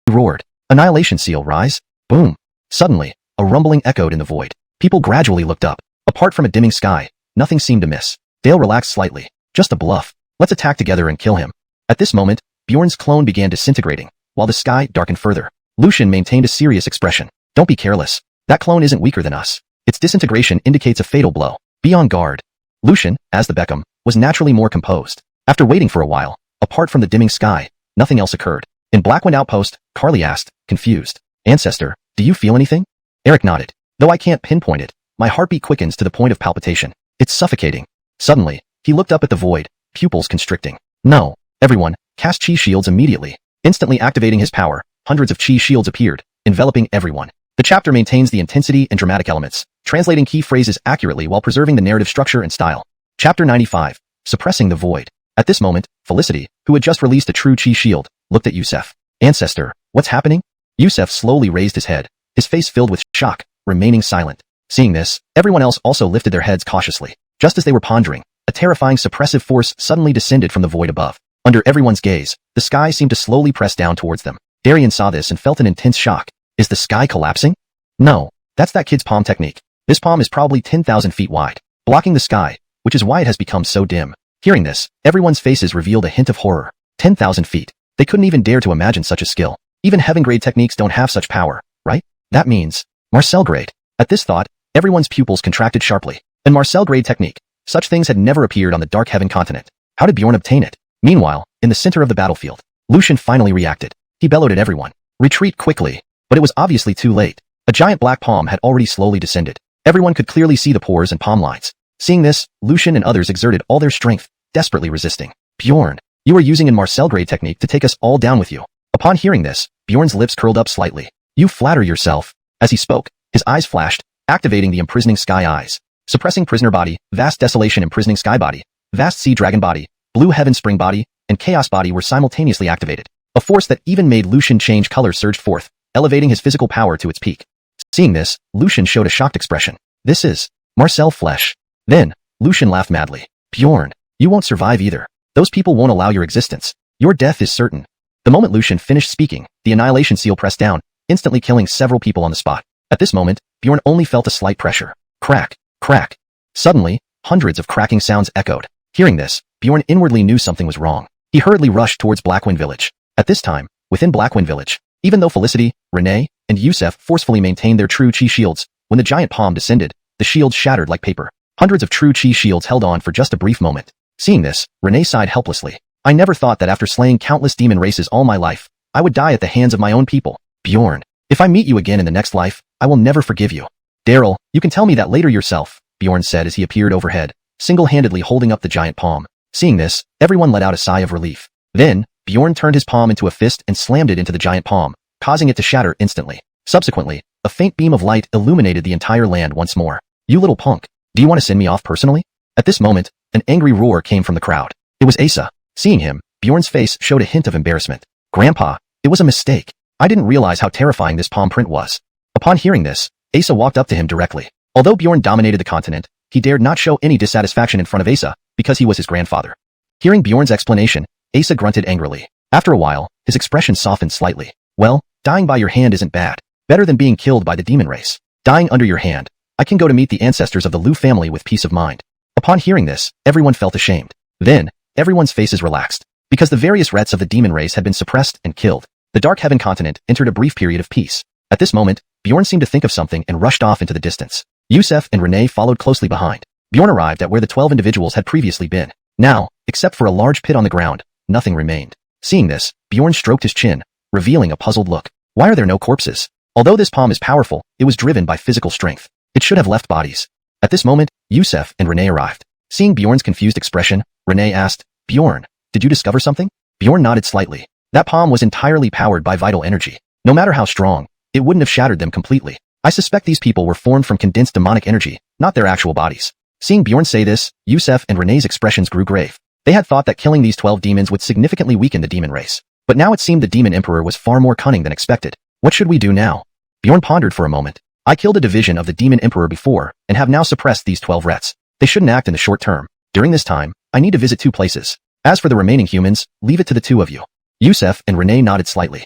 roared. Annihilation seal, rise. Boom. Suddenly, a rumbling echoed in the void. People gradually looked up. Apart from a dimming sky, nothing seemed amiss. Dale relaxed slightly. Just a bluff. Let's attack together and kill him. At this moment, Bjorn's clone began disintegrating, while the sky darkened further. Lucian maintained a serious expression. Don't be careless. That clone isn't weaker than us. Its disintegration indicates a fatal blow. Be on guard. Lucian, as the Beckham, was naturally more composed. After waiting for a while, apart from the dimming sky, nothing else occurred. In Blackwind Outpost, Carly asked, confused. Ancestor, do you feel anything? Eric nodded. Though I can't pinpoint it, my heartbeat quickens to the point of palpitation. It's suffocating. Suddenly, he looked up at the void, pupils constricting. No. Everyone, cast chi shields immediately. Instantly activating his power, hundreds of chi shields appeared, enveloping everyone. The chapter maintains the intensity and dramatic elements, translating key phrases accurately while preserving the narrative structure and style. Chapter 95. Suppressing the Void. At this moment, Felicity, who had just released a true chi shield, looked at Yusef. Ancestor, what's happening? Yusef slowly raised his head, his face filled with shock, remaining silent. Seeing this, everyone else also lifted their heads cautiously. Just as they were pondering, a terrifying suppressive force suddenly descended from the void above. Under everyone's gaze, the sky seemed to slowly press down towards them. Darian saw this and felt an intense shock. Is the sky collapsing? No, that's that kid's palm technique. This palm is probably 10,000 feet wide, blocking the sky, which is why it has become so dim. Hearing this, everyone's faces revealed a hint of horror. 10,000 feet. They couldn't even dare to imagine such a skill. Even heaven-grade techniques don't have such power, right? That means Marcel-grade. At this thought, everyone's pupils contracted sharply. And Marcel-grade technique. Such things had never appeared on the Dark Heaven continent. How did Bjorn obtain it? Meanwhile, in the center of the battlefield, Lucian finally reacted. He bellowed at everyone. Retreat quickly. But it was obviously too late. A giant black palm had already slowly descended. Everyone could clearly see the pores and palm lines. Seeing this, Lucian and others exerted all their strength, desperately resisting. Bjorn, you are using an Marcel-grade technique to take us all down with you. Upon hearing this, Bjorn's lips curled up slightly. You flatter yourself. As he spoke, his eyes flashed, activating the imprisoning sky eyes. Suppressing prisoner body, vast desolation imprisoning sky body, vast sea dragon body, blue heaven spring body, and chaos body were simultaneously activated. A force that even made Lucian change color surged forth, elevating his physical power to its peak. Seeing this, Lucian showed a shocked expression. This is Marcel flesh. Then, Lucian laughed madly. Bjorn, you won't survive either. Those people won't allow your existence. Your death is certain. The moment Lucian finished speaking, the annihilation seal pressed down, instantly killing several people on the spot. At this moment, Bjorn only felt a slight pressure. Crack, crack. Suddenly, hundreds of cracking sounds echoed. Hearing this, Bjorn inwardly knew something was wrong. He hurriedly rushed towards Blackwind Village. At this time, within Blackwind Village, even though Felicity, Renee, and Yusef forcefully maintained their true chi shields, when the giant palm descended, the shields shattered like paper. Hundreds of true chi shields held on for just a brief moment. Seeing this, Renee sighed helplessly. I never thought that after slaying countless demon races all my life, I would die at the hands of my own people. Bjorn, if I meet you again in the next life, I will never forgive you. Daryl, you can tell me that later yourself, Bjorn said as he appeared overhead, single-handedly holding up the giant palm. Seeing this, everyone let out a sigh of relief. Then, Bjorn turned his palm into a fist and slammed it into the giant palm, causing it to shatter instantly. Subsequently, a faint beam of light illuminated the entire land once more. You little punk, do you want to send me off personally? At this moment, an angry roar came from the crowd. It was Asa. Seeing him, Bjorn's face showed a hint of embarrassment. Grandpa, it was a mistake. I didn't realize how terrifying this palm print was. Upon hearing this, Asa walked up to him directly. Although Bjorn dominated the continent, he dared not show any dissatisfaction in front of Asa, because he was his grandfather. Hearing Bjorn's explanation, Asa grunted angrily. After a while, his expression softened slightly. Well, dying by your hand isn't bad. Better than being killed by the demon race. Dying under your hand, I can go to meet the ancestors of the Lu family with peace of mind. Upon hearing this, everyone felt ashamed. Then, everyone's faces relaxed. Because the various rets of the demon race had been suppressed and killed, the Dark Heaven continent entered a brief period of peace. At this moment, Bjorn seemed to think of something and rushed off into the distance. Yusef and Renee followed closely behind. Bjorn arrived at where the 12 individuals had previously been. Now, except for a large pit on the ground, nothing remained. Seeing this, Bjorn stroked his chin, revealing a puzzled look. Why are there no corpses? Although this palm is powerful, it was driven by physical strength. It should have left bodies. At this moment, Yusef and Renee arrived. Seeing Bjorn's confused expression, Renee asked, Bjorn, did you discover something? Bjorn nodded slightly. That palm was entirely powered by vital energy. No matter how strong, it wouldn't have shattered them completely. I suspect these people were formed from condensed demonic energy, not their actual bodies. Seeing Bjorn say this, Yusef and Renee's expressions grew grave. They had thought that killing these 12 demons would significantly weaken the demon race. But now it seemed the demon emperor was far more cunning than expected. What should we do now? Bjorn pondered for a moment. I killed a division of the demon emperor before, and have now suppressed these 12 rets. They shouldn't act in the short term. During this time, I need to visit 2 places. As for the remaining humans, leave it to the 2 of you. Yusef and Renee nodded slightly.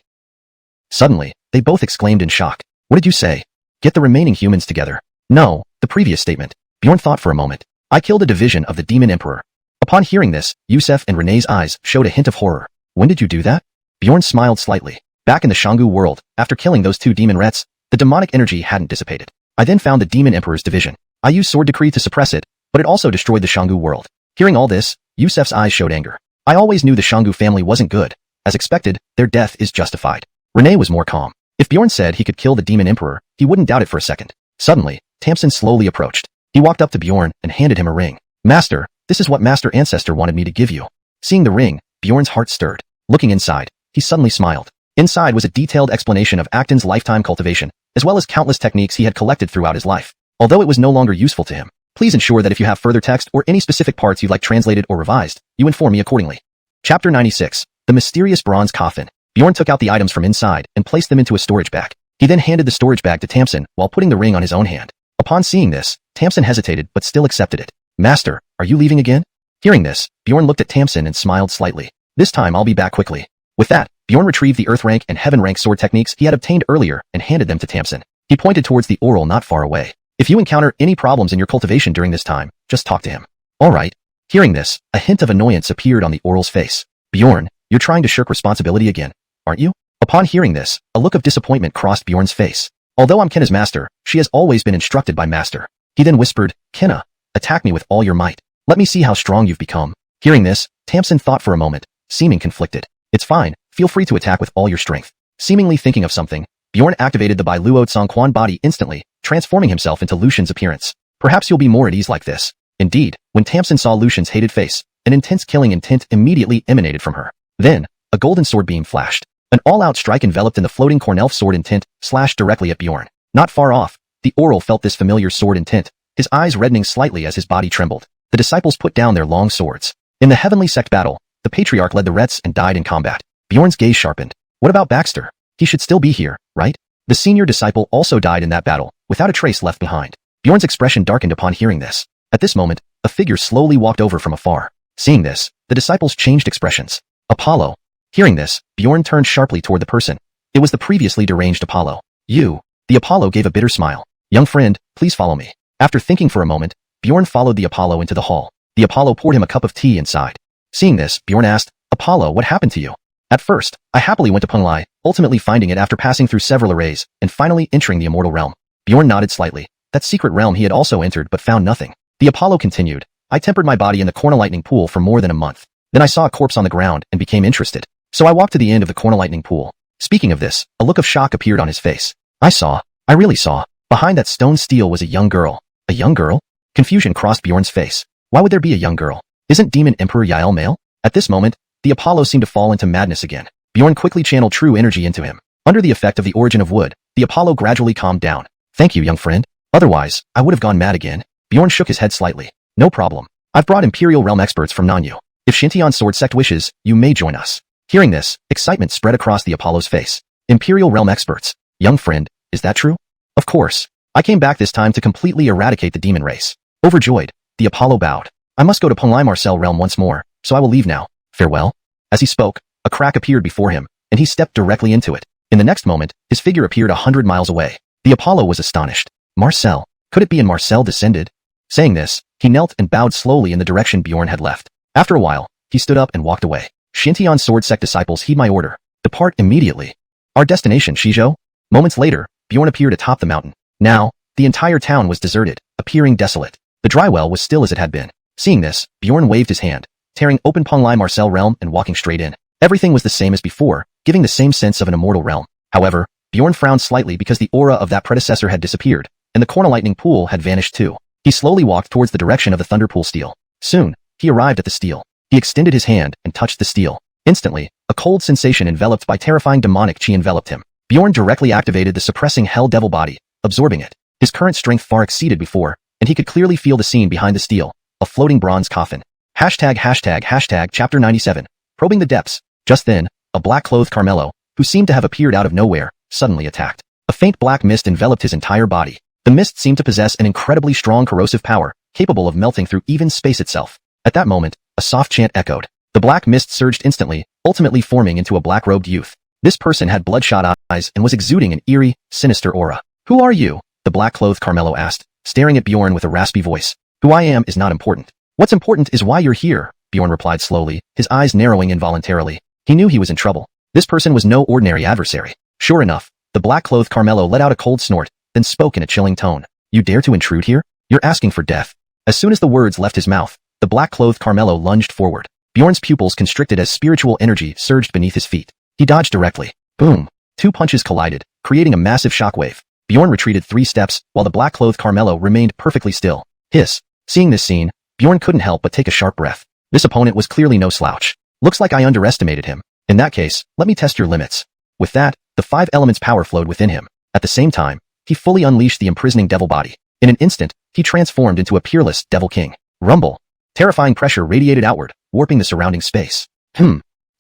Suddenly, they both exclaimed in shock. What did you say? Get the remaining humans together. No, the previous statement. Bjorn thought for a moment. I killed a division of the demon emperor. Upon hearing this, Yusef and Renee's eyes showed a hint of horror. When did you do that? Bjorn smiled slightly. Back in the Xianghu world, after killing those 2 demon rets, the demonic energy hadn't dissipated. I then found the demon emperor's division. I used sword decree to suppress it, but it also destroyed the Xianghu world. Hearing all this, Yusef's eyes showed anger. I always knew the Xianghu family wasn't good. As expected, their death is justified. Renee was more calm. If Bjorn said he could kill the demon emperor, he wouldn't doubt it for a second. Suddenly, Tamsin slowly approached. He walked up to Bjorn and handed him a ring. Master, this is what Master Ancestor wanted me to give you. Seeing the ring, Bjorn's heart stirred. Looking inside, he suddenly smiled. Inside was a detailed explanation of Acton's lifetime cultivation, as well as countless techniques he had collected throughout his life. Although it was no longer useful to him, please ensure that if you have further text or any specific parts you'd like translated or revised, you inform me accordingly. Chapter 96. The Mysterious Bronze Coffin. Bjorn took out the items from inside and placed them into a storage bag. He then handed the storage bag to Tamsin while putting the ring on his own hand. Upon seeing this, Tamsin hesitated but still accepted it. Master, are you leaving again? Hearing this, Bjorn looked at Tamsin and smiled slightly. This time I'll be back quickly. With that, Bjorn retrieved the Earth rank and Heaven rank sword techniques he had obtained earlier and handed them to Tamsin. He pointed towards the oral not far away. If you encounter any problems in your cultivation during this time, just talk to him. Alright. Hearing this, a hint of annoyance appeared on the oral's face. Bjorn, you're trying to shirk responsibility again, aren't you? Upon hearing this, a look of disappointment crossed Bjorn's face. Although I'm Kenna's master, she has always been instructed by master. He then whispered, Kenna, attack me with all your might. Let me see how strong you've become. Hearing this, Tamsin thought for a moment, seeming conflicted. It's fine, feel free to attack with all your strength. Seemingly thinking of something, Bjorn activated the Bailuo xuanhuan body instantly, transforming himself into Lucian's appearance. Perhaps you'll be more at ease like this. Indeed, when Tamsin saw Lucian's hated face, an intense killing intent immediately emanated from her. Then, a golden sword beam flashed. An all-out strike enveloped in the floating Cornelf sword intent slashed directly at Bjorn. Not far off, the oral felt this familiar sword intent, his eyes reddening slightly as his body trembled. The disciples put down their long swords. In the heavenly sect battle, the patriarch led the Rets and died in combat. Bjorn's gaze sharpened. What about Baxter? He should still be here, right? The senior disciple also died in that battle, without a trace left behind. Bjorn's expression darkened upon hearing this. At this moment, a figure slowly walked over from afar. Seeing this, the disciples changed expressions. Apollo. Hearing this, Bjorn turned sharply toward the person. It was the previously deranged Apollo. You. The Apollo gave a bitter smile. Young friend, please follow me. After thinking for a moment, Bjorn followed the Apollo into the hall. The Apollo poured him a cup of tea inside. Seeing this, Bjorn asked, Apollo, what happened to you? At first, I happily went to Penglai, ultimately finding it after passing through several arrays, and finally entering the immortal realm. Bjorn nodded slightly. That secret realm he had also entered but found nothing. The Apollo continued. I tempered my body in the Cornelightning pool for more than a month. Then I saw a corpse on the ground and became interested. So I walked to the end of the Cornelightning pool. Speaking of this, a look of shock appeared on his face. I really saw. Behind that stone stele was a young girl. A young girl? Confusion crossed Bjorn's face. Why would there be a young girl? Isn't Demon Emperor Yael male? At this moment, the Apollo seemed to fall into madness again. Bjorn quickly channeled true energy into him. Under the effect of the origin of wood, the Apollo gradually calmed down. Thank you, young friend. Otherwise, I would have gone mad again. Bjorn shook his head slightly. No problem. I've brought Imperial Realm experts from Nanyu. If Shintian Sword Sect wishes, you may join us. Hearing this, excitement spread across the Apollo's face. Imperial Realm experts. Young friend, is that true? Of course. I came back this time to completely eradicate the demon race. Overjoyed, the Apollo bowed. I must go to Penglai Marcel realm once more, so I will leave now. Farewell. As he spoke, a crack appeared before him, and he stepped directly into it. In the next moment, his figure appeared 100 miles away. The Apollo was astonished. Marcel. Could it be in Marcel descended? Saying this, he knelt and bowed slowly in the direction Bjorn had left. After a while, he stood up and walked away. Xintian sword sect disciples, heed my order. Depart immediately. Our destination, Shizhou? Moments later, Bjorn appeared atop the mountain. Now, the entire town was deserted, appearing desolate. The dry well was still as it had been. Seeing this, Bjorn waved his hand, tearing open Penglai Marcel realm and walking straight in. Everything was the same as before, giving the same sense of an immortal realm. However, Bjorn frowned slightly because the aura of that predecessor had disappeared, and the corner lightning pool had vanished too. He slowly walked towards the direction of the thunder pool steel. Soon, he arrived at the steel. He extended his hand and touched the steel. Instantly, a cold sensation enveloped by terrifying demonic chi enveloped him. Bjorn directly activated the suppressing hell devil body, absorbing it. His current strength far exceeded before, and he could clearly feel the scene behind the steel, a floating bronze coffin. Hashtag chapter 97, probing the depths. Just then, a black-clothed Carmelo, who seemed to have appeared out of nowhere, suddenly attacked. A faint black mist enveloped his entire body. The mist seemed to possess an incredibly strong corrosive power, capable of melting through even space itself. At that moment, a soft chant echoed. The black mist surged instantly, ultimately forming into a black-robed youth. This person had bloodshot eyes and was exuding an eerie, sinister aura. Who are you? The black-clothed Carmelo asked, staring at Bjorn with a raspy voice. Who I am is not important. What's important is why you're here, Bjorn replied slowly, his eyes narrowing involuntarily. He knew he was in trouble. This person was no ordinary adversary. Sure enough, the black-clothed Carmelo let out a cold snort, then spoke in a chilling tone. You dare to intrude here? You're asking for death. As soon as the words left his mouth, the black-clothed Carmelo lunged forward. Bjorn's pupils constricted as spiritual energy surged beneath his feet. He dodged directly. Boom! 2 punches collided, creating a massive shockwave. Bjorn retreated 3 steps, while the black-clothed Carmelo remained perfectly still. Hiss. Seeing this scene, Bjorn couldn't help but take a sharp breath. This opponent was clearly no slouch. Looks like I underestimated him. In that case, let me test your limits. With that, the 5 elements power flowed within him. At the same time, he fully unleashed the imprisoning devil body. In an instant, he transformed into a peerless devil king. Rumble. Terrifying pressure radiated outward, warping the surrounding space.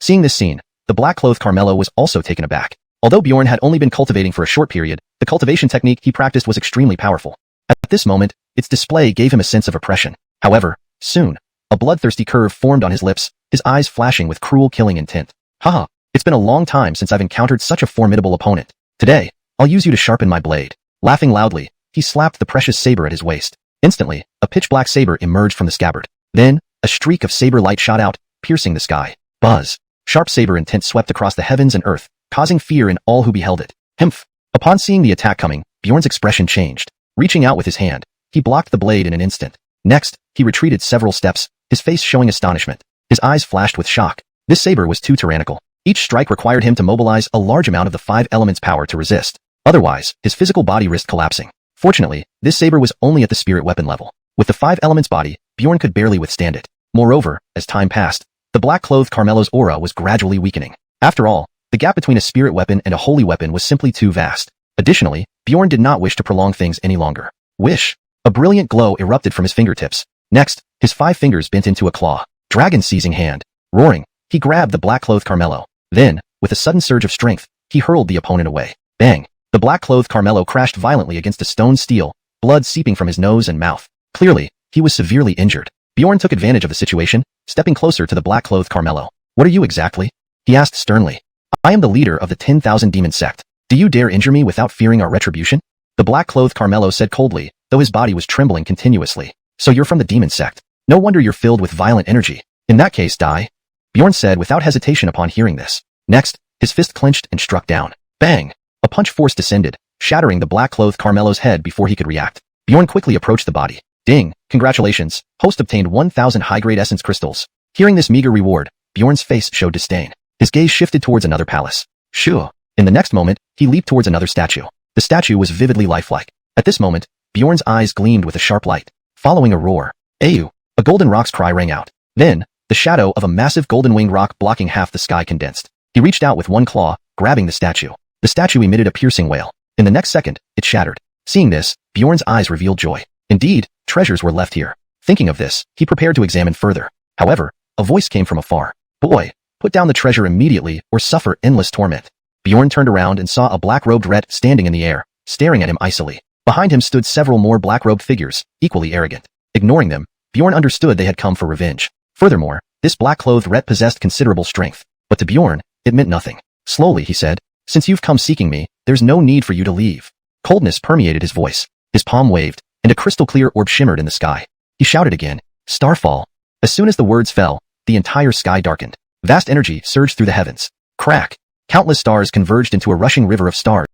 Seeing this scene, the black-clothed Carmelo was also taken aback. Although Bjorn had only been cultivating for a short period, the cultivation technique he practiced was extremely powerful. At this moment, its display gave him a sense of oppression. However, soon, a bloodthirsty curve formed on his lips, his eyes flashing with cruel killing intent. Haha, it's been a long time since I've encountered such a formidable opponent. Today, I'll use you to sharpen my blade. Laughing loudly, he slapped the precious saber at his waist. Instantly, a pitch-black saber emerged from the scabbard. Then, a streak of saber light shot out, piercing the sky. Buzz. Sharp saber intent swept across the heavens and earth, causing fear in all who beheld it. Himph. Upon seeing the attack coming, Bjorn's expression changed. Reaching out with his hand, he blocked the blade in an instant. Next, he retreated several steps, his face showing astonishment. His eyes flashed with shock. This saber was too tyrannical. Each strike required him to mobilize a large amount of the 5 elements power to resist. Otherwise, his physical body risked collapsing. Fortunately, this saber was only at the spirit weapon level. With the 5 elements body, Bjorn could barely withstand it. Moreover, as time passed, the black-clothed Carmelo's aura was gradually weakening. After all, the gap between a spirit weapon and a holy weapon was simply too vast. Additionally, Bjorn did not wish to prolong things any longer. Wish. A brilliant glow erupted from his fingertips. Next, his 5 fingers bent into a claw. Dragon seizing hand. Roaring, he grabbed the black-clothed Carmelo. Then, with a sudden surge of strength, he hurled the opponent away. Bang! The black-clothed Carmelo crashed violently against a stone steel, blood seeping from his nose and mouth. Clearly, he was severely injured. Bjorn took advantage of the situation, stepping closer to the black-clothed Carmelo. What are you exactly? He asked sternly. I am the leader of the 10,000 demon sect. Do you dare injure me without fearing our retribution? The black-clothed Carmelo said coldly, though his body was trembling continuously. So you're from the demon sect. No wonder you're filled with violent energy. In that case, die. Bjorn said without hesitation upon hearing this. Next, his fist clenched and struck down. Bang! A punch force descended, shattering the black-clothed Carmelo's head before he could react. Bjorn quickly approached the body. Ding! Congratulations, host obtained 1,000 high-grade essence crystals. Hearing this meager reward, Bjorn's face showed disdain. His gaze shifted towards another palace. Shoo! In the next moment, he leaped towards another statue. The statue was vividly lifelike. At this moment, Bjorn's eyes gleamed with a sharp light. Following a roar, Ayu! A golden rock's cry rang out. Then, the shadow of a massive golden-winged rock blocking half the sky condensed. He reached out with one claw, grabbing the statue. The statue emitted a piercing wail. In the next second, it shattered. Seeing this, Bjorn's eyes revealed joy. Indeed, treasures were left here. Thinking of this, he prepared to examine further. However, a voice came from afar. Boy, put down the treasure immediately or suffer endless torment. Bjorn turned around and saw a black-robed ret standing in the air, staring at him icily. Behind him stood several more black-robed figures, equally arrogant. Ignoring them, Bjorn understood they had come for revenge. Furthermore, this black-clothed ret possessed considerable strength. But to Bjorn, it meant nothing. Slowly, he said, since you've come seeking me, there's no need for you to leave. Coldness permeated his voice. His palm waved, and a crystal-clear orb shimmered in the sky. He shouted again, "Starfall!" As soon as the words fell, the entire sky darkened. Vast energy surged through the heavens. Crack! Countless stars converged into a rushing river of stars,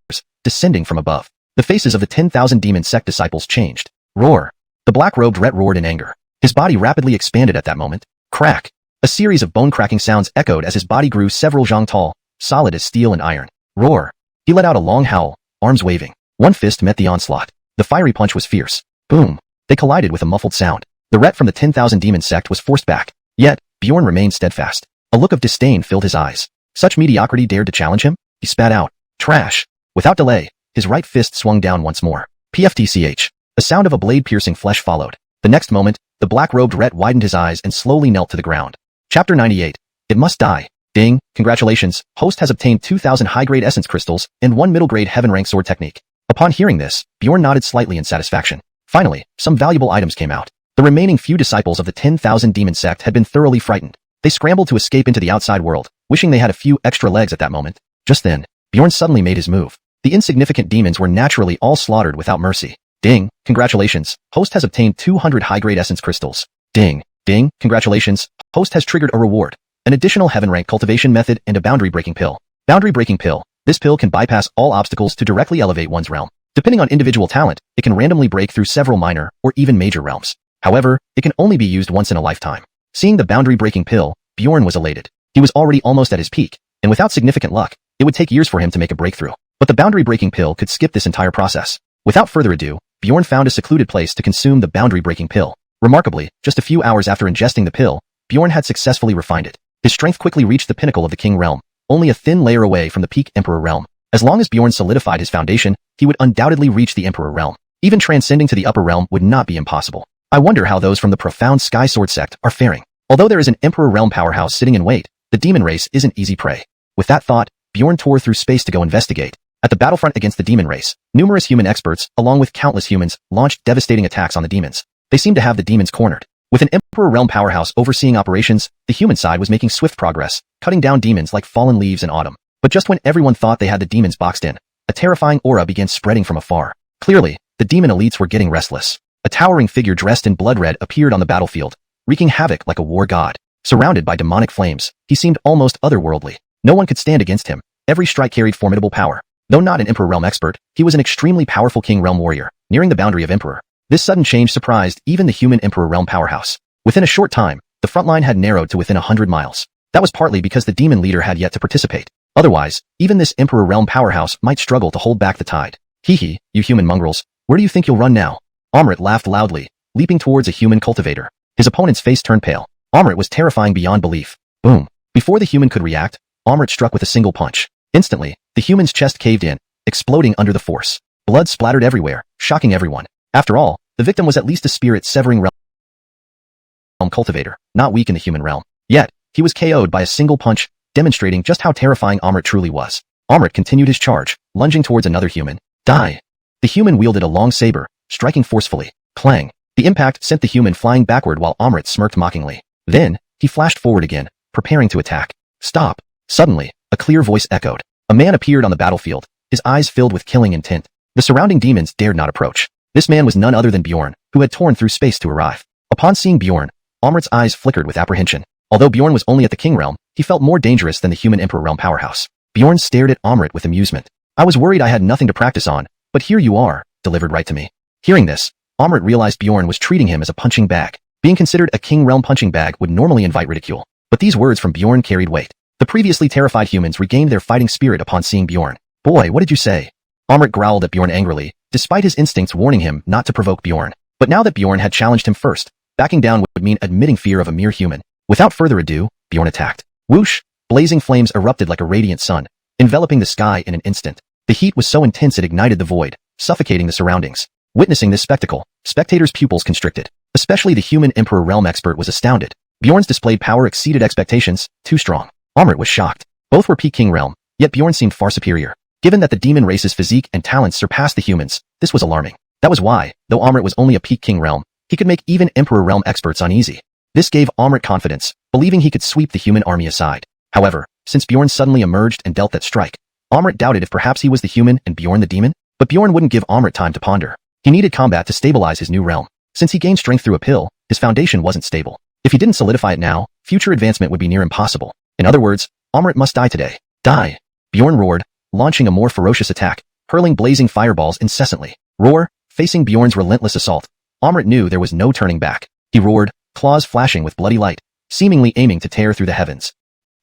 descending from above. The faces of the 10,000 demon sect disciples changed. Roar! The black-robed Ret roared in anger. His body rapidly expanded at that moment. Crack! A series of bone-cracking sounds echoed as his body grew several zhang tall, solid as steel and iron. Roar! He let out a long howl, arms waving. One fist met the onslaught. The fiery punch was fierce. Boom! They collided with a muffled sound. The Ret from the 10,000 demon sect was forced back. Yet, Bjorn remained steadfast. A look of disdain filled his eyes. Such mediocrity dared to challenge him? He spat out. Trash! Without delay, his right fist swung down once more. PFTCH. A sound of a blade piercing flesh followed. The next moment, the black-robed Ret widened his eyes and slowly knelt to the ground. Chapter 98. It must die. Ding, congratulations, host has obtained 2,000 high-grade essence crystals and 1 middle-grade heaven-rank sword technique. Upon hearing this, Bjorn nodded slightly in satisfaction. Finally, some valuable items came out. The remaining few disciples of the 10,000 demon sect had been thoroughly frightened. They scrambled to escape into the outside world, wishing they had a few extra legs at that moment. Just then, Bjorn suddenly made his move. The insignificant demons were naturally all slaughtered without mercy. Ding, congratulations, host has obtained 200 high-grade essence crystals. Ding, ding, congratulations, host has triggered a reward. An additional heaven-rank cultivation method and a boundary-breaking pill. Boundary-breaking pill. This pill can bypass all obstacles to directly elevate one's realm. Depending on individual talent, it can randomly break through several minor or even major realms. However, it can only be used once in a lifetime. Seeing the boundary-breaking pill, Bjorn was elated. He was already almost at his peak, and without significant luck, it would take years for him to make a breakthrough. But the boundary-breaking pill could skip this entire process. Without further ado, Bjorn found a secluded place to consume the boundary-breaking pill. Remarkably, just a few hours after ingesting the pill, Bjorn had successfully refined it. His strength quickly reached the pinnacle of the king realm, only a thin layer away from the peak emperor realm. As long as Bjorn solidified his foundation, he would undoubtedly reach the emperor realm. Even transcending to the upper realm would not be impossible. I wonder how those from the profound Sky Sword sect are faring. Although there is an emperor realm powerhouse sitting in wait, the demon race isn't easy prey. With that thought, Bjorn tore through space to go investigate. At the battlefront against the demon race, numerous human experts, along with countless humans, launched devastating attacks on the demons. They seemed to have the demons cornered. With an emperor realm powerhouse overseeing operations, the human side was making swift progress, cutting down demons like fallen leaves in autumn. But just when everyone thought they had the demons boxed in, a terrifying aura began spreading from afar. Clearly, the demon elites were getting restless. A towering figure dressed in blood red appeared on the battlefield, wreaking havoc like a war god. Surrounded by demonic flames, he seemed almost otherworldly. No one could stand against him. Every strike carried formidable power. Though not an Emperor Realm expert, he was an extremely powerful King Realm warrior, nearing the boundary of Emperor. This sudden change surprised even the human Emperor Realm powerhouse. Within a short time, the front line had narrowed to within 100 miles. That was partly because the demon leader had yet to participate. Otherwise, even this Emperor Realm powerhouse might struggle to hold back the tide. Hee, you human mongrels, where do you think you'll run now? Amrit laughed loudly, leaping towards a human cultivator. His opponent's face turned pale. Amrit was terrifying beyond belief. Boom. Before the human could react, Amrit struck with a single punch. Instantly, the human's chest caved in, exploding under the force. Blood splattered everywhere, shocking everyone. After all, the victim was at least a spirit-severing realm cultivator, not weak in the human realm. Yet, he was KO'd by a single punch, demonstrating just how terrifying Amrit truly was. Amrit continued his charge, lunging towards another human. Die! The human wielded a long saber, striking forcefully. Clang! The impact sent the human flying backward while Amrit smirked mockingly. Then, he flashed forward again, preparing to attack. Stop! Suddenly, a clear voice echoed. A man appeared on the battlefield, his eyes filled with killing intent. The surrounding demons dared not approach. This man was none other than Bjorn, who had torn through space to arrive. Upon seeing Bjorn, Amrit's eyes flickered with apprehension. Although Bjorn was only at the King Realm, he felt more dangerous than the human Emperor Realm powerhouse. Bjorn stared at Amrit with amusement. I was worried I had nothing to practice on, but here you are, delivered right to me. Hearing this, Amrit realized Bjorn was treating him as a punching bag. Being considered a King Realm punching bag would normally invite ridicule. But these words from Bjorn carried weight. The previously terrified humans regained their fighting spirit upon seeing Bjorn. Boy, what did you say? Amrit growled at Bjorn angrily, despite his instincts warning him not to provoke Bjorn. But now that Bjorn had challenged him first, backing down would mean admitting fear of a mere human. Without further ado, Bjorn attacked. Whoosh! Blazing flames erupted like a radiant sun, enveloping the sky in an instant. The heat was so intense it ignited the void, suffocating the surroundings. Witnessing this spectacle, spectators' pupils constricted. Especially the human Emperor Realm expert was astounded. Bjorn's displayed power exceeded expectations, too strong. Amrit was shocked. Both were peak King Realm, yet Bjorn seemed far superior. Given that the demon race's physique and talents surpassed the humans, this was alarming. That was why, though Amrit was only a peak King Realm, he could make even Emperor Realm experts uneasy. This gave Amrit confidence, believing he could sweep the human army aside. However, since Bjorn suddenly emerged and dealt that strike, Amrit doubted if perhaps he was the human and Bjorn the demon, but Bjorn wouldn't give Amrit time to ponder. He needed combat to stabilize his new realm. Since he gained strength through a pill, his foundation wasn't stable. If he didn't solidify it now, future advancement would be near impossible. In other words, Amrit must die today. Die! Bjorn roared, launching a more ferocious attack, hurling blazing fireballs incessantly. Roar! Facing Bjorn's relentless assault, Amrit knew there was no turning back. He roared, claws flashing with bloody light, seemingly aiming to tear through the heavens.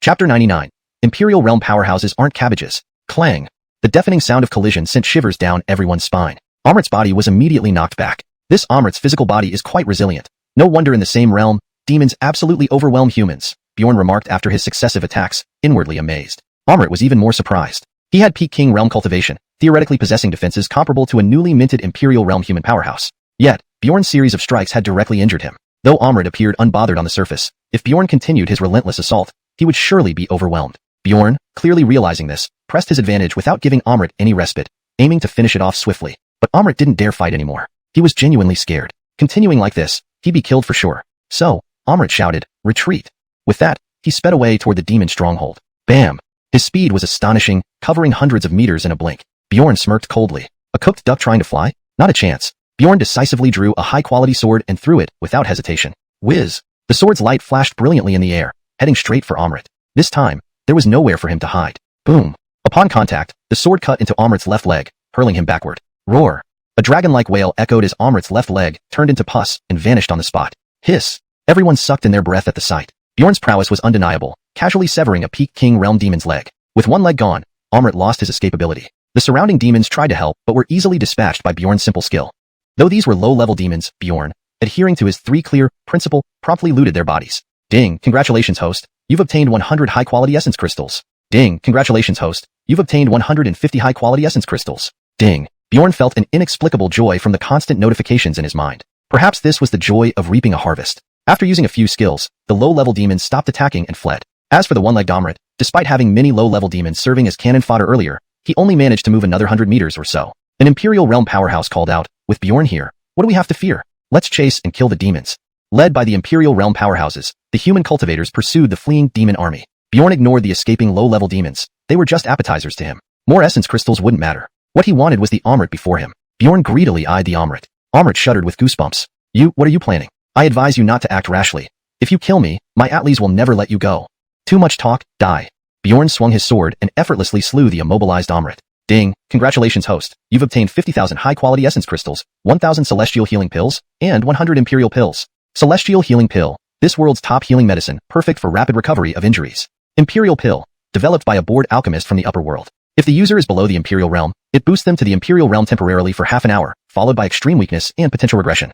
Chapter 99. Imperial Realm Powerhouses aren't cabbages. Clang! The deafening sound of collision sent shivers down everyone's spine. Amrit's body was immediately knocked back. This Amrit's physical body is quite resilient. No wonder in the same realm, demons absolutely overwhelm humans, Bjorn remarked after his successive attacks, inwardly amazed. Amrit was even more surprised. He had peak king realm cultivation, theoretically possessing defenses comparable to a newly minted Imperial Realm human powerhouse. Yet, Bjorn's series of strikes had directly injured him. Though Amrit appeared unbothered on the surface, if Bjorn continued his relentless assault, he would surely be overwhelmed. Bjorn, clearly realizing this, pressed his advantage without giving Amrit any respite, aiming to finish it off swiftly. But Amrit didn't dare fight anymore. He was genuinely scared. Continuing like this, he'd be killed for sure. So, Amrit shouted, "Retreat!" With that, he sped away toward the demon stronghold. Bam! His speed was astonishing, covering hundreds of meters in a blink. Bjorn smirked coldly. A cooked duck trying to fly? Not a chance. Bjorn decisively drew a high-quality sword and threw it without hesitation. Whiz! The sword's light flashed brilliantly in the air, heading straight for Amrit. This time, there was nowhere for him to hide. Boom! Upon contact, the sword cut into Amrit's left leg, hurling him backward. Roar! A dragon-like wail echoed as Amrit's left leg turned into pus and vanished on the spot. Hiss! Everyone sucked in their breath at the sight. Bjorn's prowess was undeniable, casually severing a peak king realm demon's leg. With one leg gone, Amrit lost his escapability. The surrounding demons tried to help but were easily dispatched by Bjorn's simple skill. Though these were low-level demons, Bjorn, adhering to his 3 clear principle, promptly looted their bodies. Ding! Congratulations, host. You've obtained 100 high-quality essence crystals. Ding! Congratulations, host. You've obtained 150 high-quality essence crystals. Ding! Bjorn felt an inexplicable joy from the constant notifications in his mind. Perhaps this was the joy of reaping a harvest. After using a few skills, the low-level demons stopped attacking and fled. As for the one-legged Amrit, despite having many low-level demons serving as cannon fodder earlier, he only managed to move another 100 meters or so. An Imperial Realm powerhouse called out, "With Bjorn here, what do we have to fear? Let's chase and kill the demons." Led by the Imperial Realm powerhouses, the human cultivators pursued the fleeing demon army. Bjorn ignored the escaping low-level demons. They were just appetizers to him. More essence crystals wouldn't matter. What he wanted was the Amrit before him. Bjorn greedily eyed the Amrit. Amrit shuddered with goosebumps. What are you planning? I advise you not to act rashly. If you kill me, my atlees will never let you go. Too much talk, die. Bjorn swung his sword and effortlessly slew the immobilized Amrit. Ding! Congratulations, host. You've obtained 50,000 high-quality essence crystals, 1,000 celestial healing pills, and 100 imperial pills. Celestial healing pill. This world's top healing medicine, perfect for rapid recovery of injuries. Imperial pill. Developed by a bored alchemist from the upper world. If the user is below the Imperial Realm, it boosts them to the Imperial Realm temporarily for half an hour, followed by extreme weakness and potential regression.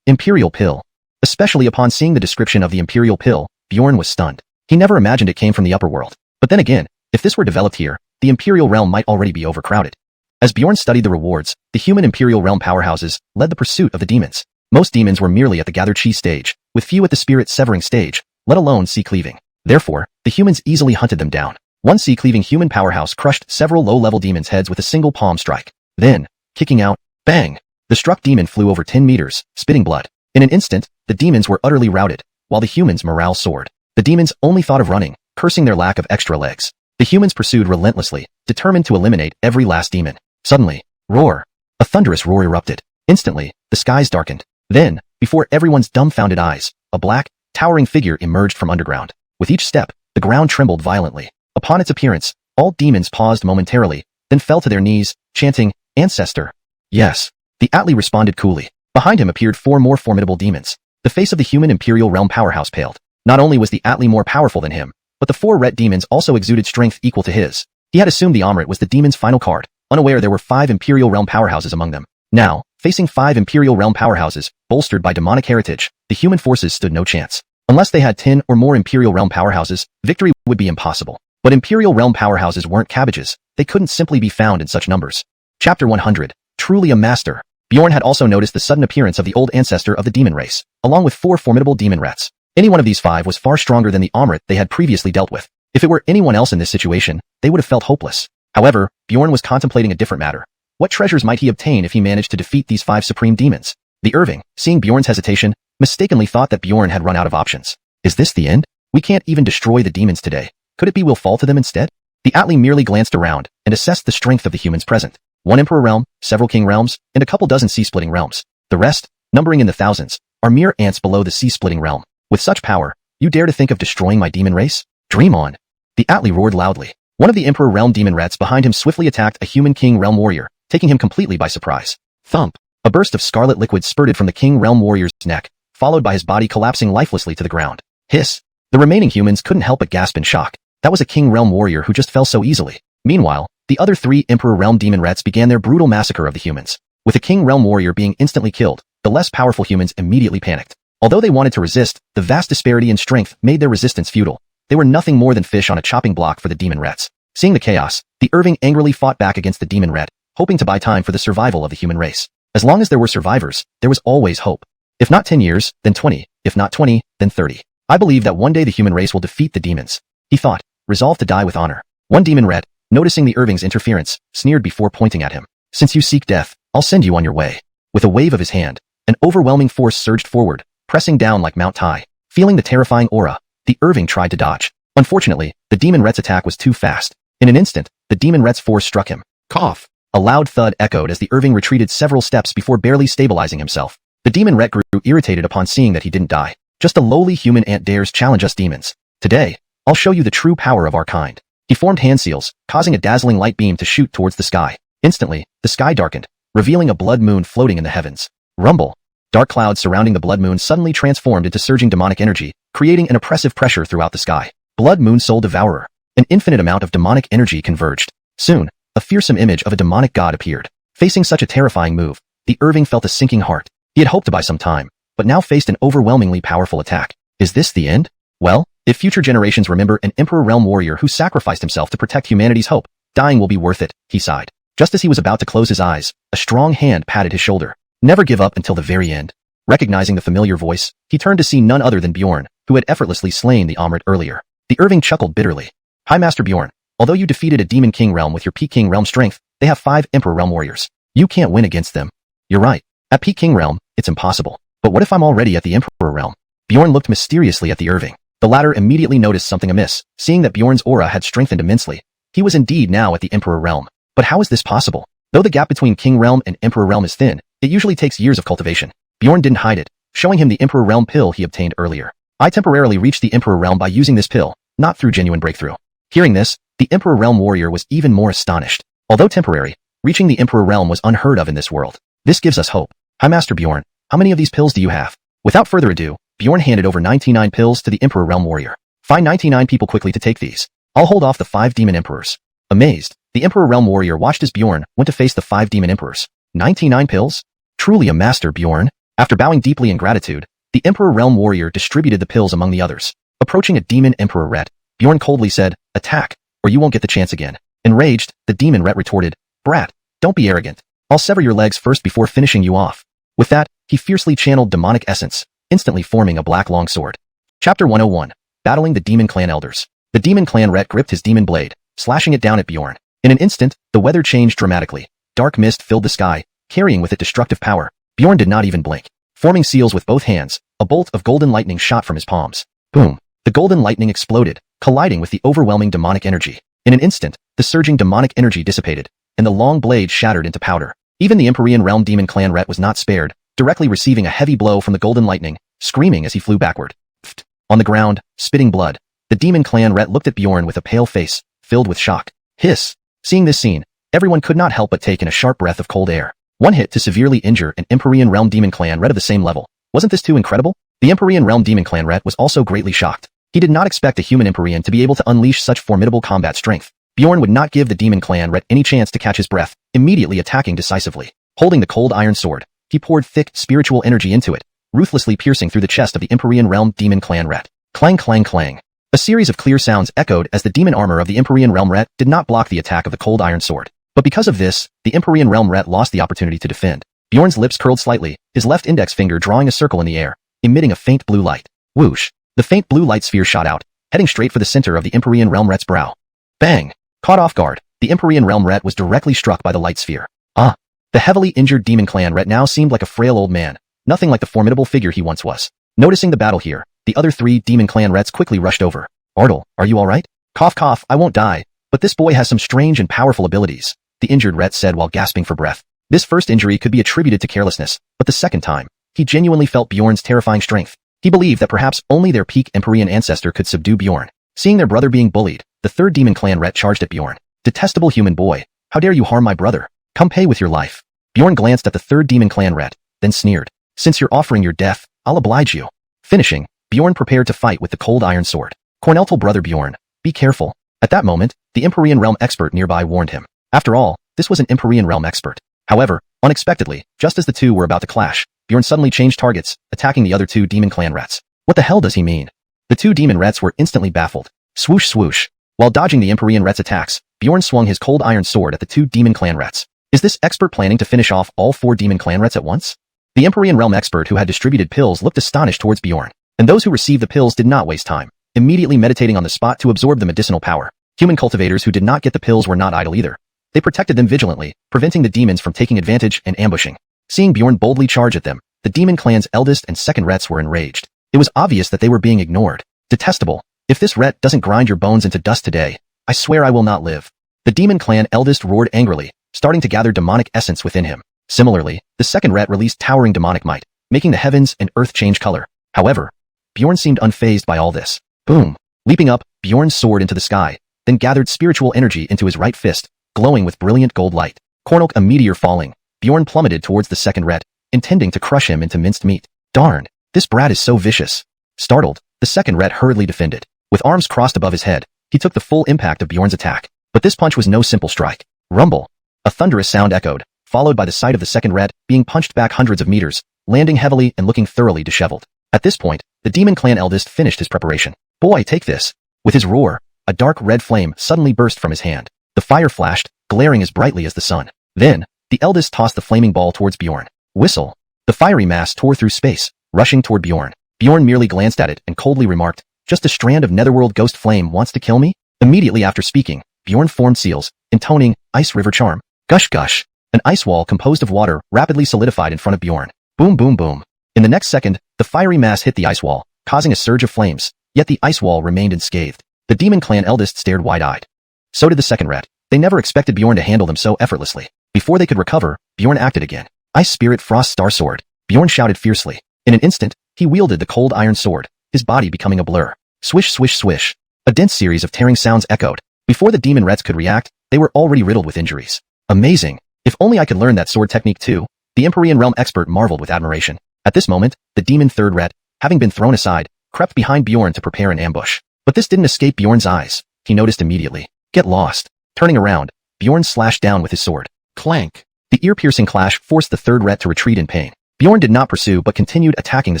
Imperial pill. Especially upon seeing the description of the Imperial pill, Bjorn was stunned. He never imagined it came from the upper world. But then again, if this were developed here, the Imperial Realm might already be overcrowded. As Bjorn studied the rewards, the human Imperial Realm powerhouses led the pursuit of the demons. Most demons were merely at the gather cheese stage, with few at the spirit severing stage, let alone sea cleaving. Therefore, the humans easily hunted them down. One sea cleaving human powerhouse crushed several low-level demons' heads with a single palm strike. Then, kicking out, bang! The struck demon flew over 10 meters, spitting blood. In an instant, the demons were utterly routed, while the humans' morale soared. The demons only thought of running, cursing their lack of extra legs. The humans pursued relentlessly, determined to eliminate every last demon. Suddenly, roar! A thunderous roar erupted. Instantly, the skies darkened. Then, before everyone's dumbfounded eyes, a black, towering figure emerged from underground. With each step, the ground trembled violently. Upon its appearance, all demons paused momentarily, then fell to their knees, chanting, "Ancestor." Yes. The atlee responded coolly. Behind him appeared 4 more formidable demons. The face of the human Imperial Realm powerhouse paled. Not only was the atlee more powerful than him, but the 4 ret demons also exuded strength equal to his. He had assumed the Amrit was the demon's final card, unaware there were 5 Imperial Realm powerhouses among them. Now, facing 5 Imperial Realm powerhouses, bolstered by demonic heritage, the human forces stood no chance. Unless they had 10 or more Imperial Realm powerhouses, victory would be impossible. But Imperial Realm powerhouses weren't cabbages. They couldn't simply be found in such numbers. Chapter 100. Truly a master. Bjorn had also noticed the sudden appearance of the old ancestor of the demon race, along with 4 formidable demon rats. Any one of these 5 was far stronger than the Amrit they had previously dealt with. If it were anyone else in this situation, they would have felt hopeless. However, Bjorn was contemplating a different matter. What treasures might he obtain if he managed to defeat these 5 supreme demons? The Irving, seeing Bjorn's hesitation, mistakenly thought that Bjorn had run out of options. Is this the end? We can't even destroy the demons today. Could it be we'll fall to them instead? The atlee merely glanced around and assessed the strength of the humans present. One emperor realm, several king realms, and a couple dozen sea-splitting realms. The rest, numbering in the thousands, are mere ants below the sea-splitting realm. With such power, you dare to think of destroying my demon race? Dream on. The Atli roared loudly. One of the Emperor Realm demon rats behind him swiftly attacked a human King Realm warrior, taking him completely by surprise. Thump! A burst of scarlet liquid spurted from the King Realm warrior's neck, followed by his body collapsing lifelessly to the ground. Hiss! The remaining humans couldn't help but gasp in shock. That was a King Realm warrior who just fell so easily. Meanwhile, the other three Emperor Realm demon rats began their brutal massacre of the humans. With a King Realm warrior being instantly killed, the less powerful humans immediately panicked. Although they wanted to resist, the vast disparity in strength made their resistance futile. They were nothing more than fish on a chopping block for the demon rats. Seeing the chaos, the Irving angrily fought back against the demon rat, hoping to buy time for the survival of the human race. As long as there were survivors, there was always hope. If not 10 years, then 20. If not 20, then 30. I believe that one day the human race will defeat the demons, he thought, resolved to die with honor. One demon rat, noticing the Irving's interference, sneered before pointing at him. Since you seek death, I'll send you on your way. With a wave of his hand, an overwhelming force surged forward, pressing down like Mount Tai. Feeling the terrifying aura, the Irving tried to dodge. Unfortunately, the demon rat's attack was too fast. In an instant, the demon rat's force struck him. Cough! A loud thud echoed as the Irving retreated several steps before barely stabilizing himself. The demon rat grew irritated upon seeing that he didn't die. Just a lowly human ant dares challenge us demons. Today, I'll show you the true power of our kind. He formed hand seals, causing a dazzling light beam to shoot towards the sky. Instantly, the sky darkened, revealing a blood moon floating in the heavens. Rumble! Dark clouds surrounding the blood moon suddenly transformed into surging demonic energy, creating an oppressive pressure throughout the sky. Blood Moon Soul Devourer. An infinite amount of demonic energy converged. Soon, a fearsome image of a demonic god appeared. Facing such a terrifying move, the Irving felt a sinking heart. He had hoped to buy some time, but now faced an overwhelmingly powerful attack. Is this the end? Well, if future generations remember an Emperor Realm warrior who sacrificed himself to protect humanity's hope, dying will be worth it, he sighed. Just as he was about to close his eyes, a strong hand patted his shoulder. Never give up until the very end. Recognizing the familiar voice, he turned to see none other than Bjorn, who had effortlessly slain the Omrit earlier. The Irving chuckled bitterly. Hi Master Bjorn, although you defeated a Demon King Realm with your Peak King Realm strength, they have 5 Emperor Realm warriors. You can't win against them. You're right. At Peak King Realm, it's impossible. But what if I'm already at the Emperor Realm? Bjorn looked mysteriously at the Irving. The latter immediately noticed something amiss, seeing that Bjorn's aura had strengthened immensely. He was indeed now at the Emperor Realm. But how is this possible? Though the gap between King Realm and Emperor Realm is thin, it usually takes years of cultivation. Bjorn didn't hide it, showing him the Emperor Realm pill he obtained earlier. I temporarily reached the Emperor Realm by using this pill, not through genuine breakthrough. Hearing this, the Emperor Realm warrior was even more astonished. Although temporary, reaching the Emperor Realm was unheard of in this world. This gives us hope. Hi Master Bjorn, how many of these pills do you have? Without further ado, Bjorn handed over 99 pills to the Emperor Realm warrior. Find 99 people quickly to take these. I'll hold off the 5 demon emperors. Amazed, the Emperor Realm warrior watched as Bjorn went to face the 5 demon emperors. 99 pills? Truly a master, Bjorn. After bowing deeply in gratitude, the Emperor Realm warrior distributed the pills among the others. Approaching a demon emperor rat, Bjorn coldly said, "Attack, or you won't get the chance again." Enraged, the demon rat retorted, "Brat, don't be arrogant. I'll sever your legs first before finishing you off." With that, he fiercely channeled demonic essence, instantly forming a black longsword. Chapter 101. Battling the Demon Clan Elders. The Demon Clan rat gripped his demon blade, slashing it down at Bjorn. In an instant, the weather changed dramatically. Dark mist filled the sky, carrying with it destructive power. Bjorn did not even blink. Forming seals with both hands, a bolt of golden lightning shot from his palms. Boom! The golden lightning exploded, colliding with the overwhelming demonic energy. In an instant, the surging demonic energy dissipated, and the long blade shattered into powder. Even the Empyrean Realm Demon Clan rat was not spared, directly receiving a heavy blow from the golden lightning, screaming as he flew backward. Pfft. On the ground, spitting blood, the Demon Clan rat looked at Bjorn with a pale face, filled with shock. Hiss! Seeing this scene, everyone could not help but take in a sharp breath of cold air. One hit to severely injure an Empyrean Realm Demon Clan rat of the same level. Wasn't this too incredible? The Empyrean Realm Demon Clan rat was also greatly shocked. He did not expect a human Empyrean to be able to unleash such formidable combat strength. Bjorn would not give the Demon Clan rat any chance to catch his breath, immediately attacking decisively. Holding the cold iron sword, he poured thick spiritual energy into it, ruthlessly piercing through the chest of the Empyrean Realm Demon Clan rat. Clang clang clang. A series of clear sounds echoed as the demon armor of the Empyrean Realm rat did not block the attack of the cold iron sword. But because of this, the Empyrean Realm rat lost the opportunity to defend. Bjorn's lips curled slightly, his left index finger drawing a circle in the air, emitting a faint blue light. Whoosh! The faint blue light sphere shot out, heading straight for the center of the Empyrean Realm rat's brow. Bang! Caught off guard, the Empyrean Realm rat was directly struck by the light sphere. Ah! The heavily injured Demon Clan rat now seemed like a frail old man, nothing like the formidable figure he once was. Noticing the battle here, the other 3 Demon Clan rats quickly rushed over. "Ardal, are you alright?" "Cough cough, I won't die, but this boy has some strange and powerful abilities. the injured Rhett said while gasping for breath. This first injury could be attributed to carelessness, but the second time, he genuinely felt Bjorn's terrifying strength. He believed that perhaps only their peak Empyrean ancestor could subdue Bjorn. Seeing their brother being bullied, the third demon clan Rhett charged at Bjorn. Detestable human boy, how dare you harm my brother? Come pay with your life. Bjorn glanced at the third demon clan Rhett, then sneered. Since you're offering your death, I'll oblige you. Finishing, Bjorn prepared to fight with the cold iron sword. Cornell told brother Bjorn, be careful. At that moment, the Empyrean realm expert nearby warned him. After all, this was an Empyrean realm expert. However, unexpectedly, just as the two were about to clash, Bjorn suddenly changed targets, attacking the other two demon clan rats. What the hell does he mean? The two demon rats were instantly baffled. Swoosh swoosh. While dodging the Empyrean rats' attacks, Bjorn swung his cold iron sword at the two demon clan rats. Is this expert planning to finish off all 4 demon clan rats at once? The Empyrean realm expert who had distributed pills looked astonished towards Bjorn, and those who received the pills did not waste time, immediately meditating on the spot to absorb the medicinal power. Human cultivators who did not get the pills were not idle either. They protected them vigilantly, preventing the demons from taking advantage and ambushing. Seeing Bjorn boldly charge at them, the demon clan's eldest and second rats were enraged. It was obvious that they were being ignored. Detestable. If this ret doesn't grind your bones into dust today, I swear I will not live. The demon clan eldest roared angrily, starting to gather demonic essence within him. Similarly, the second rat released towering demonic might, making the heavens and earth change color. However, Bjorn seemed unfazed by all this. Boom! Leaping up, Bjorn soared into the sky, then gathered spiritual energy into his right fist, glowing with brilliant gold light. Cornelk a meteor falling, Bjorn plummeted towards the second rat, intending to crush him into minced meat. Darn, this brat is so vicious. Startled, the second rat hurriedly defended. With arms crossed above his head, he took the full impact of Bjorn's attack. But this punch was no simple strike. Rumble! A thunderous sound echoed, followed by the sight of the second rat being punched back hundreds of meters, landing heavily and looking thoroughly disheveled. At this point, the demon clan eldest finished his preparation. Boy, take this! With his roar, a dark red flame suddenly burst from his hand. The fire flashed, glaring as brightly as the sun. Then, the eldest tossed the flaming ball towards Bjorn. Whistle! The fiery mass tore through space, rushing toward Bjorn. Bjorn merely glanced at it and coldly remarked, just a strand of netherworld ghost flame wants to kill me? Immediately after speaking, Bjorn formed seals, intoning, Ice River Charm. Gush gush! An ice wall composed of water rapidly solidified in front of Bjorn. Boom boom boom. In the next second, the fiery mass hit the ice wall, causing a surge of flames, yet the ice wall remained unscathed. The demon clan eldest stared wide-eyed. So did the second rat. They never expected Bjorn to handle them so effortlessly. Before they could recover, Bjorn acted again. Ice Spirit Frost Star Sword. Bjorn shouted fiercely. In an instant, he wielded the cold iron sword, his body becoming a blur. Swish swish swish. A dense series of tearing sounds echoed. Before the demon rats could react, they were already riddled with injuries. Amazing. If only I could learn that sword technique too. The Empyrean realm expert marveled with admiration. At this moment, the demon third rat, having been thrown aside, crept behind Bjorn to prepare an ambush. But this didn't escape Bjorn's eyes. He noticed immediately. Get lost. Turning around, Bjorn slashed down with his sword. Clank. The ear-piercing clash forced the third rat to retreat in pain. Bjorn did not pursue but continued attacking the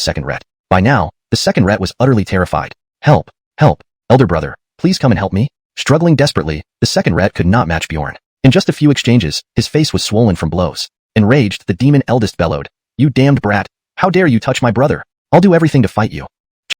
second rat. By now, the second rat was utterly terrified. Help! Help! Elder brother, please come and help me. Struggling desperately, the second rat could not match Bjorn. In just a few exchanges, his face was swollen from blows. Enraged, the demon eldest bellowed, "You damned brat! How dare you touch my brother? I'll do everything to fight you."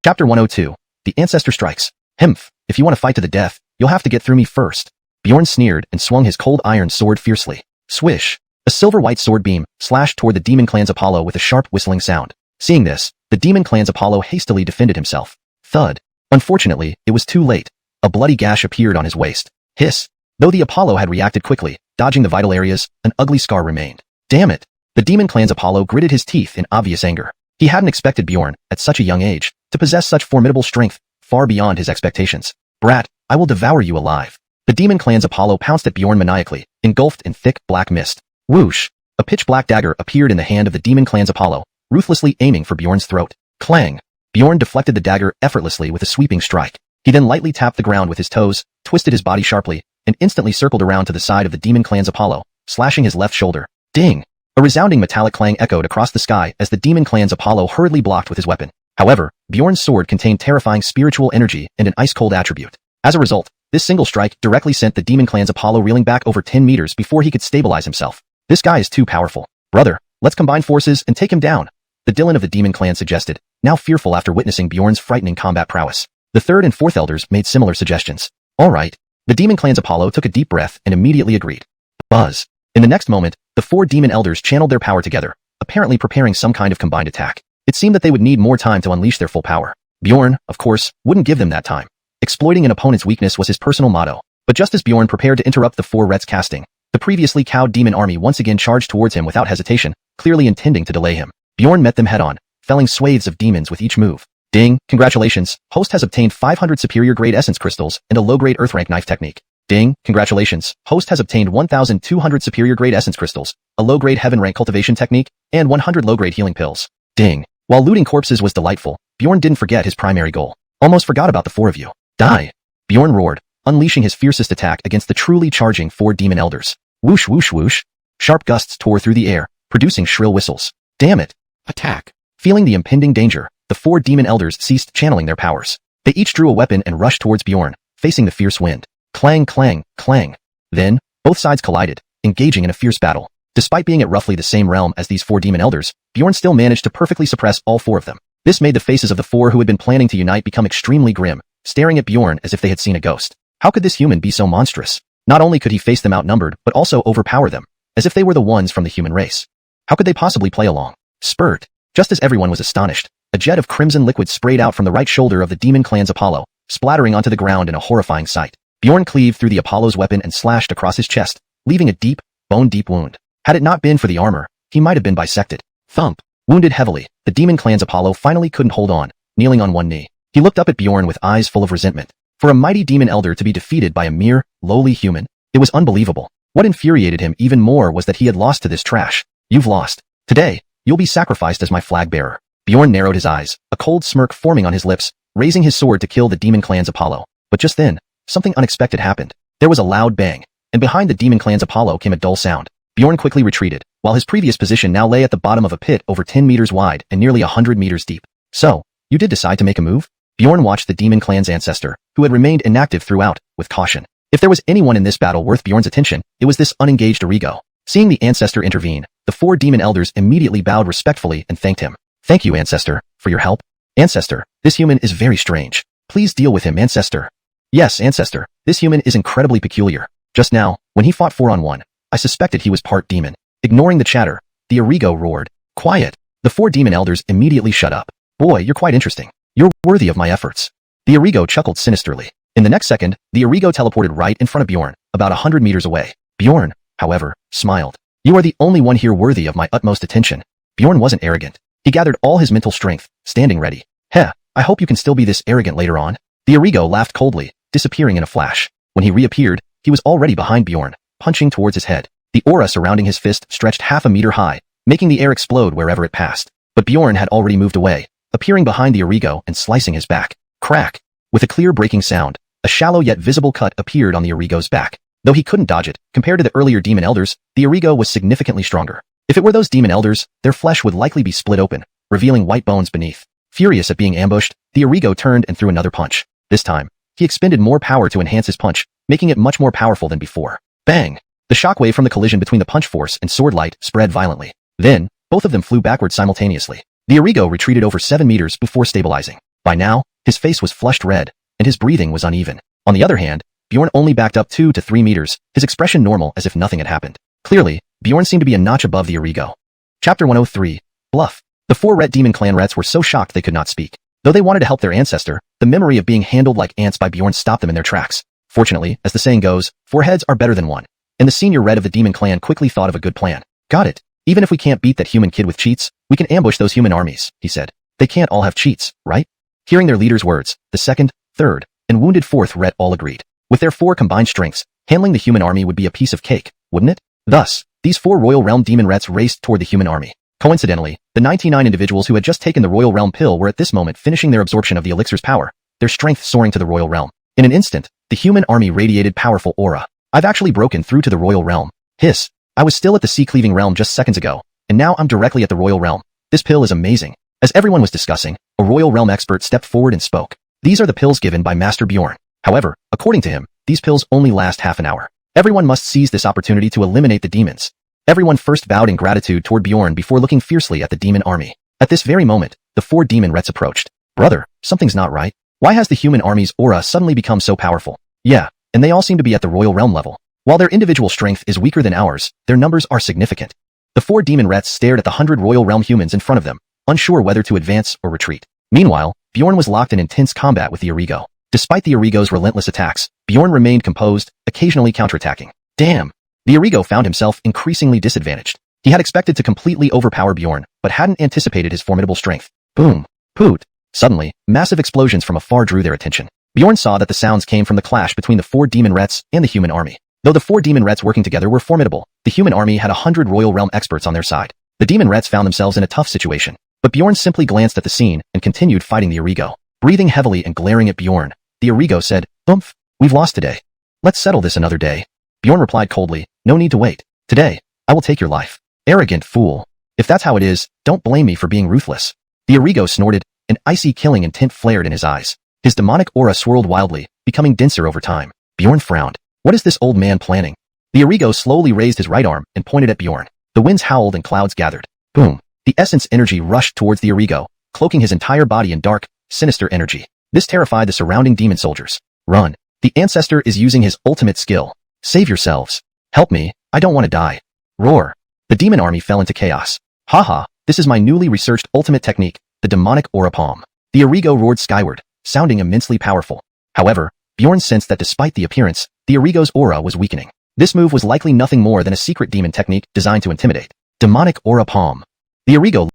Chapter 102. The Ancestor Strikes. Hmph, if you want to fight to the death, you'll have to get through me first. Bjorn sneered and swung his cold iron sword fiercely. Swish! A silver-white sword beam slashed toward the demon clan's Apollo with a sharp whistling sound. Seeing this, the demon clan's Apollo hastily defended himself. Thud. Unfortunately, it was too late. A bloody gash appeared on his waist. Hiss. Though the Apollo had reacted quickly, dodging the vital areas, an ugly scar remained. Damn it! The demon clan's Apollo gritted his teeth in obvious anger. He hadn't expected Bjorn, at such a young age, to possess such formidable strength, far beyond his expectations. Brat, I will devour you alive. The demon clan's Apollo pounced at Bjorn maniacally, engulfed in thick, black mist. Whoosh! A pitch-black dagger appeared in the hand of the demon clan's Apollo, ruthlessly aiming for Bjorn's throat. Clang! Bjorn deflected the dagger effortlessly with a sweeping strike. He then lightly tapped the ground with his toes, twisted his body sharply, and instantly circled around to the side of the demon clan's Apollo, slashing his left shoulder. Ding! A resounding metallic clang echoed across the sky as the demon clan's Apollo hurriedly blocked with his weapon. However, Bjorn's sword contained terrifying spiritual energy and an ice-cold attribute. As a result, this single strike directly sent the demon clan's Apollo reeling back over 10 meters before he could stabilize himself. This guy is too powerful. Brother, let's combine forces and take him down. The Dylan of the demon clan suggested, now fearful after witnessing Bjorn's frightening combat prowess. The third and fourth elders made similar suggestions. Alright. The demon clan's Apollo took a deep breath and immediately agreed. Buzz. In the next moment, the four demon elders channeled their power together, apparently preparing some kind of combined attack. It seemed that they would need more time to unleash their full power. Bjorn, of course, wouldn't give them that time. Exploiting an opponent's weakness was his personal motto. But just as Bjorn prepared to interrupt the four rats casting, The previously cowed demon army once again charged towards him without hesitation, clearly intending to delay him. Bjorn met them head-on, felling swathes of demons with each move. Ding, congratulations, host has obtained 500 superior-grade essence crystals and a low-grade earth-rank knife technique. Ding, congratulations, host has obtained 1,200 superior-grade essence crystals, a low-grade heaven-rank cultivation technique, and 100 low-grade healing pills. Ding. While looting corpses was delightful, Bjorn didn't forget his primary goal. Almost forgot about the four of you. Die. Bjorn roared, unleashing his fiercest attack against the truly charging four demon elders. Whoosh whoosh whoosh. Sharp gusts tore through the air, producing shrill whistles. Damn it. Attack. Feeling the impending danger, the four demon elders ceased channeling their powers. They each drew a weapon and rushed towards Bjorn, facing the fierce wind. Clang, clang, clang. Then, both sides collided, engaging in a fierce battle. Despite being at roughly the same realm as these four demon elders, Bjorn still managed to perfectly suppress all four of them. This made the faces of the four who had been planning to unite become extremely grim, staring at Bjorn as if they had seen a ghost. How could this human be so monstrous? Not only could he face them outnumbered, but also overpower them, as if they were the ones from the human race. How could they possibly play along? Spurt. Just as everyone was astonished, a jet of crimson liquid sprayed out from the right shoulder of the demon clan's Apollo, splattering onto the ground in a horrifying sight. Bjorn cleaved through the Apollo's weapon and slashed across his chest, leaving a deep, bone-deep wound. Had it not been for the armor, he might have been bisected. Thump. Wounded heavily, the demon clan's Apollo finally couldn't hold on, kneeling on one knee. He looked up at Bjorn with eyes full of resentment. For a mighty demon elder to be defeated by a mere, lowly human, it was unbelievable. What infuriated him even more was that he had lost to this trash. You've lost. Today, you'll be sacrificed as my flag bearer. Bjorn narrowed his eyes, a cold smirk forming on his lips, raising his sword to kill the demon clan's Apollo. But just then, something unexpected happened. There was a loud bang, and behind the demon clan's Apollo came a dull sound. Bjorn quickly retreated, while his previous position now lay at the bottom of a pit over 10 meters wide and nearly 100 meters deep. So, you did decide to make a move? Bjorn watched the demon clan's ancestor, who had remained inactive throughout, with caution. If there was anyone in this battle worth Bjorn's attention, it was this unengaged Arrigo. Seeing the ancestor intervene, the four demon elders immediately bowed respectfully and thanked him. Thank you, ancestor, for your help. Ancestor, this human is very strange. Please deal with him, ancestor. Yes, ancestor, this human is incredibly peculiar. Just now, when he fought 4-on-1, I suspected he was part demon. Ignoring the chatter, the Arrigo roared. Quiet. The four demon elders immediately shut up. Boy, you're quite interesting. You're worthy of my efforts. The Arrigo chuckled sinisterly. In the next second, the Arrigo teleported right in front of Bjorn, about 100 meters away. Bjorn, however, smiled. You are the only one here worthy of my utmost attention. Bjorn wasn't arrogant. He gathered all his mental strength, standing ready. Heh, I hope you can still be this arrogant later on. The Arrigo laughed coldly, disappearing in a flash. When he reappeared, he was already behind Bjorn, punching towards his head. The aura surrounding his fist stretched half a meter high, making the air explode wherever it passed. But Bjorn had already moved away, appearing behind the Arrigo and slicing his back. Crack! With a clear breaking sound, a shallow yet visible cut appeared on the Arrigo's back. Though he couldn't dodge it, compared to the earlier demon elders, the Arrigo was significantly stronger. If it were those demon elders, their flesh would likely be split open, revealing white bones beneath. Furious at being ambushed, the Arrigo turned and threw another punch. This time, he expended more power to enhance his punch, making it much more powerful than before. Bang! The shockwave from the collision between the punch force and sword light spread violently. Then, both of them flew backward simultaneously. The Arrigo retreated over 7 meters before stabilizing. By now, his face was flushed red, and his breathing was uneven. On the other hand, Bjorn only backed up 2 to 3 meters, his expression normal as if nothing had happened. Clearly, Bjorn seemed to be a notch above the Arrigo. Chapter 103. Bluff. The 4 Ret Demon Clan Rets were so shocked they could not speak. Though they wanted to help their ancestor, the memory of being handled like ants by Bjorn stopped them in their tracks. Fortunately, as the saying goes, 4 heads are better than 1. And the senior Red of the Demon Clan quickly thought of a good plan. Got it. Even if we can't beat that human kid with cheats, we can ambush those human armies, he said. They can't all have cheats, right? Hearing their leader's words, the 2nd, 3rd, and wounded 4th Ret all agreed. With their 4 combined strengths, handling the human army would be a piece of cake, wouldn't it? Thus, these 4 Royal Realm Demon Rets raced toward the human army. Coincidentally, the 99 individuals who had just taken the Royal Realm pill were at this moment finishing their absorption of the elixir's power, their strength soaring to the Royal Realm. In an instant, the human army radiated powerful aura. I've actually broken through to the Royal Realm. Hiss. I was still at the sea-cleaving realm just seconds ago, and now I'm directly at the Royal Realm. This pill is amazing. As everyone was discussing, a Royal Realm expert stepped forward and spoke. These are the pills given by Master Bjorn. However, according to him, these pills only last half an hour. Everyone must seize this opportunity to eliminate the demons. Everyone first bowed in gratitude toward Bjorn before looking fiercely at the demon army. At this very moment, the 4 demon Rets approached. Brother, something's not right. Why has the human army's aura suddenly become so powerful? Yeah, and they all seem to be at the Royal Realm level. While their individual strength is weaker than ours, their numbers are significant. The 4 demon Rets stared at the 100 Royal Realm humans in front of them, unsure whether to advance or retreat. Meanwhile, Bjorn was locked in intense combat with the Arrigo. Despite the Arrigo's relentless attacks, Bjorn remained composed, occasionally counterattacking. Damn! The Arrigo found himself increasingly disadvantaged. He had expected to completely overpower Bjorn, but hadn't anticipated his formidable strength. Boom. Poot. Suddenly, massive explosions from afar drew their attention. Bjorn saw that the sounds came from the clash between the 4 demon rets and the human army. Though the 4 demon rets working together were formidable, the human army had 100 Royal Realm experts on their side. The demon rets found themselves in a tough situation, but Bjorn simply glanced at the scene and continued fighting the Arrigo. Breathing heavily and glaring at Bjorn, the Arrigo said, "Oomph, we've lost today. Let's settle this another day." Bjorn replied coldly, "No need to wait. Today, I will take your life." Arrogant fool. If that's how it is, don't blame me for being ruthless. The Arrigo snorted, an icy killing intent flared in his eyes. His demonic aura swirled wildly, becoming denser over time. Bjorn frowned. What is this old man planning? The Arrigo slowly raised his right arm and pointed at Bjorn. The winds howled and clouds gathered. Boom. The essence energy rushed towards the Arrigo, cloaking his entire body in dark, sinister energy. This terrified the surrounding demon soldiers. Run. The Ancestor is using his ultimate skill. Save yourselves. Help me, I don't want to die. Roar. The demon army fell into chaos. Haha, this is my newly researched ultimate technique, the demonic aura palm. The Arrigo roared skyward, sounding immensely powerful. However, Bjorn sensed that despite the appearance, the Arrigo's aura was weakening. This move was likely nothing more than a secret demon technique designed to intimidate. Demonic aura palm. The Arrigo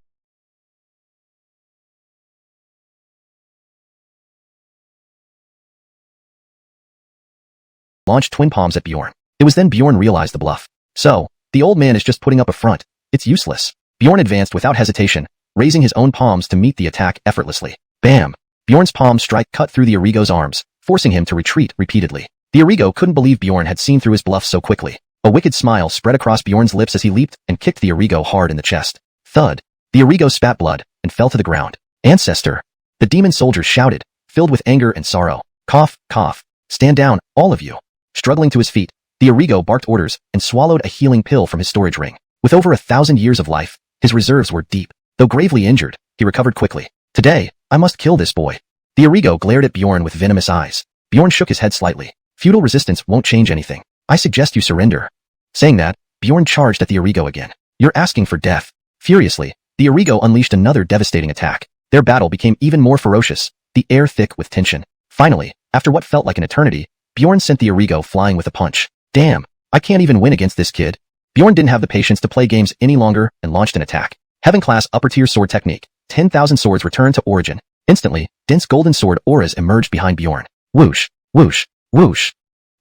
launched twin palms at Bjorn. It was then Bjorn realized the bluff. So, the old man is just putting up a front. It's useless. Bjorn advanced without hesitation, raising his own palms to meet the attack effortlessly. Bam! Bjorn's palm strike cut through the Arrigo's arms, forcing him to retreat repeatedly. The Arrigo couldn't believe Bjorn had seen through his bluff so quickly. A wicked smile spread across Bjorn's lips as he leaped and kicked the Arrigo hard in the chest. Thud! The Arrigo spat blood and fell to the ground. Ancestor! The demon soldiers shouted, filled with anger and sorrow. Cough, cough. Stand down, all of you. Struggling to his feet, the Arrigo barked orders and swallowed a healing pill from his storage ring. With over 1,000 years of life, his reserves were deep. Though gravely injured, he recovered quickly. Today, I must kill this boy. The Arrigo glared at Bjorn with venomous eyes. Bjorn shook his head slightly. Feudal resistance won't change anything. I suggest you surrender. Saying that, Bjorn charged at the Arrigo again. You're asking for death. Furiously, the Arrigo unleashed another devastating attack. Their battle became even more ferocious, the air thick with tension. Finally, after what felt like an eternity, Bjorn sent the Arrigo flying with a punch. Damn, I can't even win against this kid. Bjorn didn't have the patience to play games any longer and launched an attack. Heaven-class upper-tier sword technique. 10,000 swords returned to origin. Instantly, dense golden sword auras emerged behind Bjorn. Whoosh, whoosh, whoosh.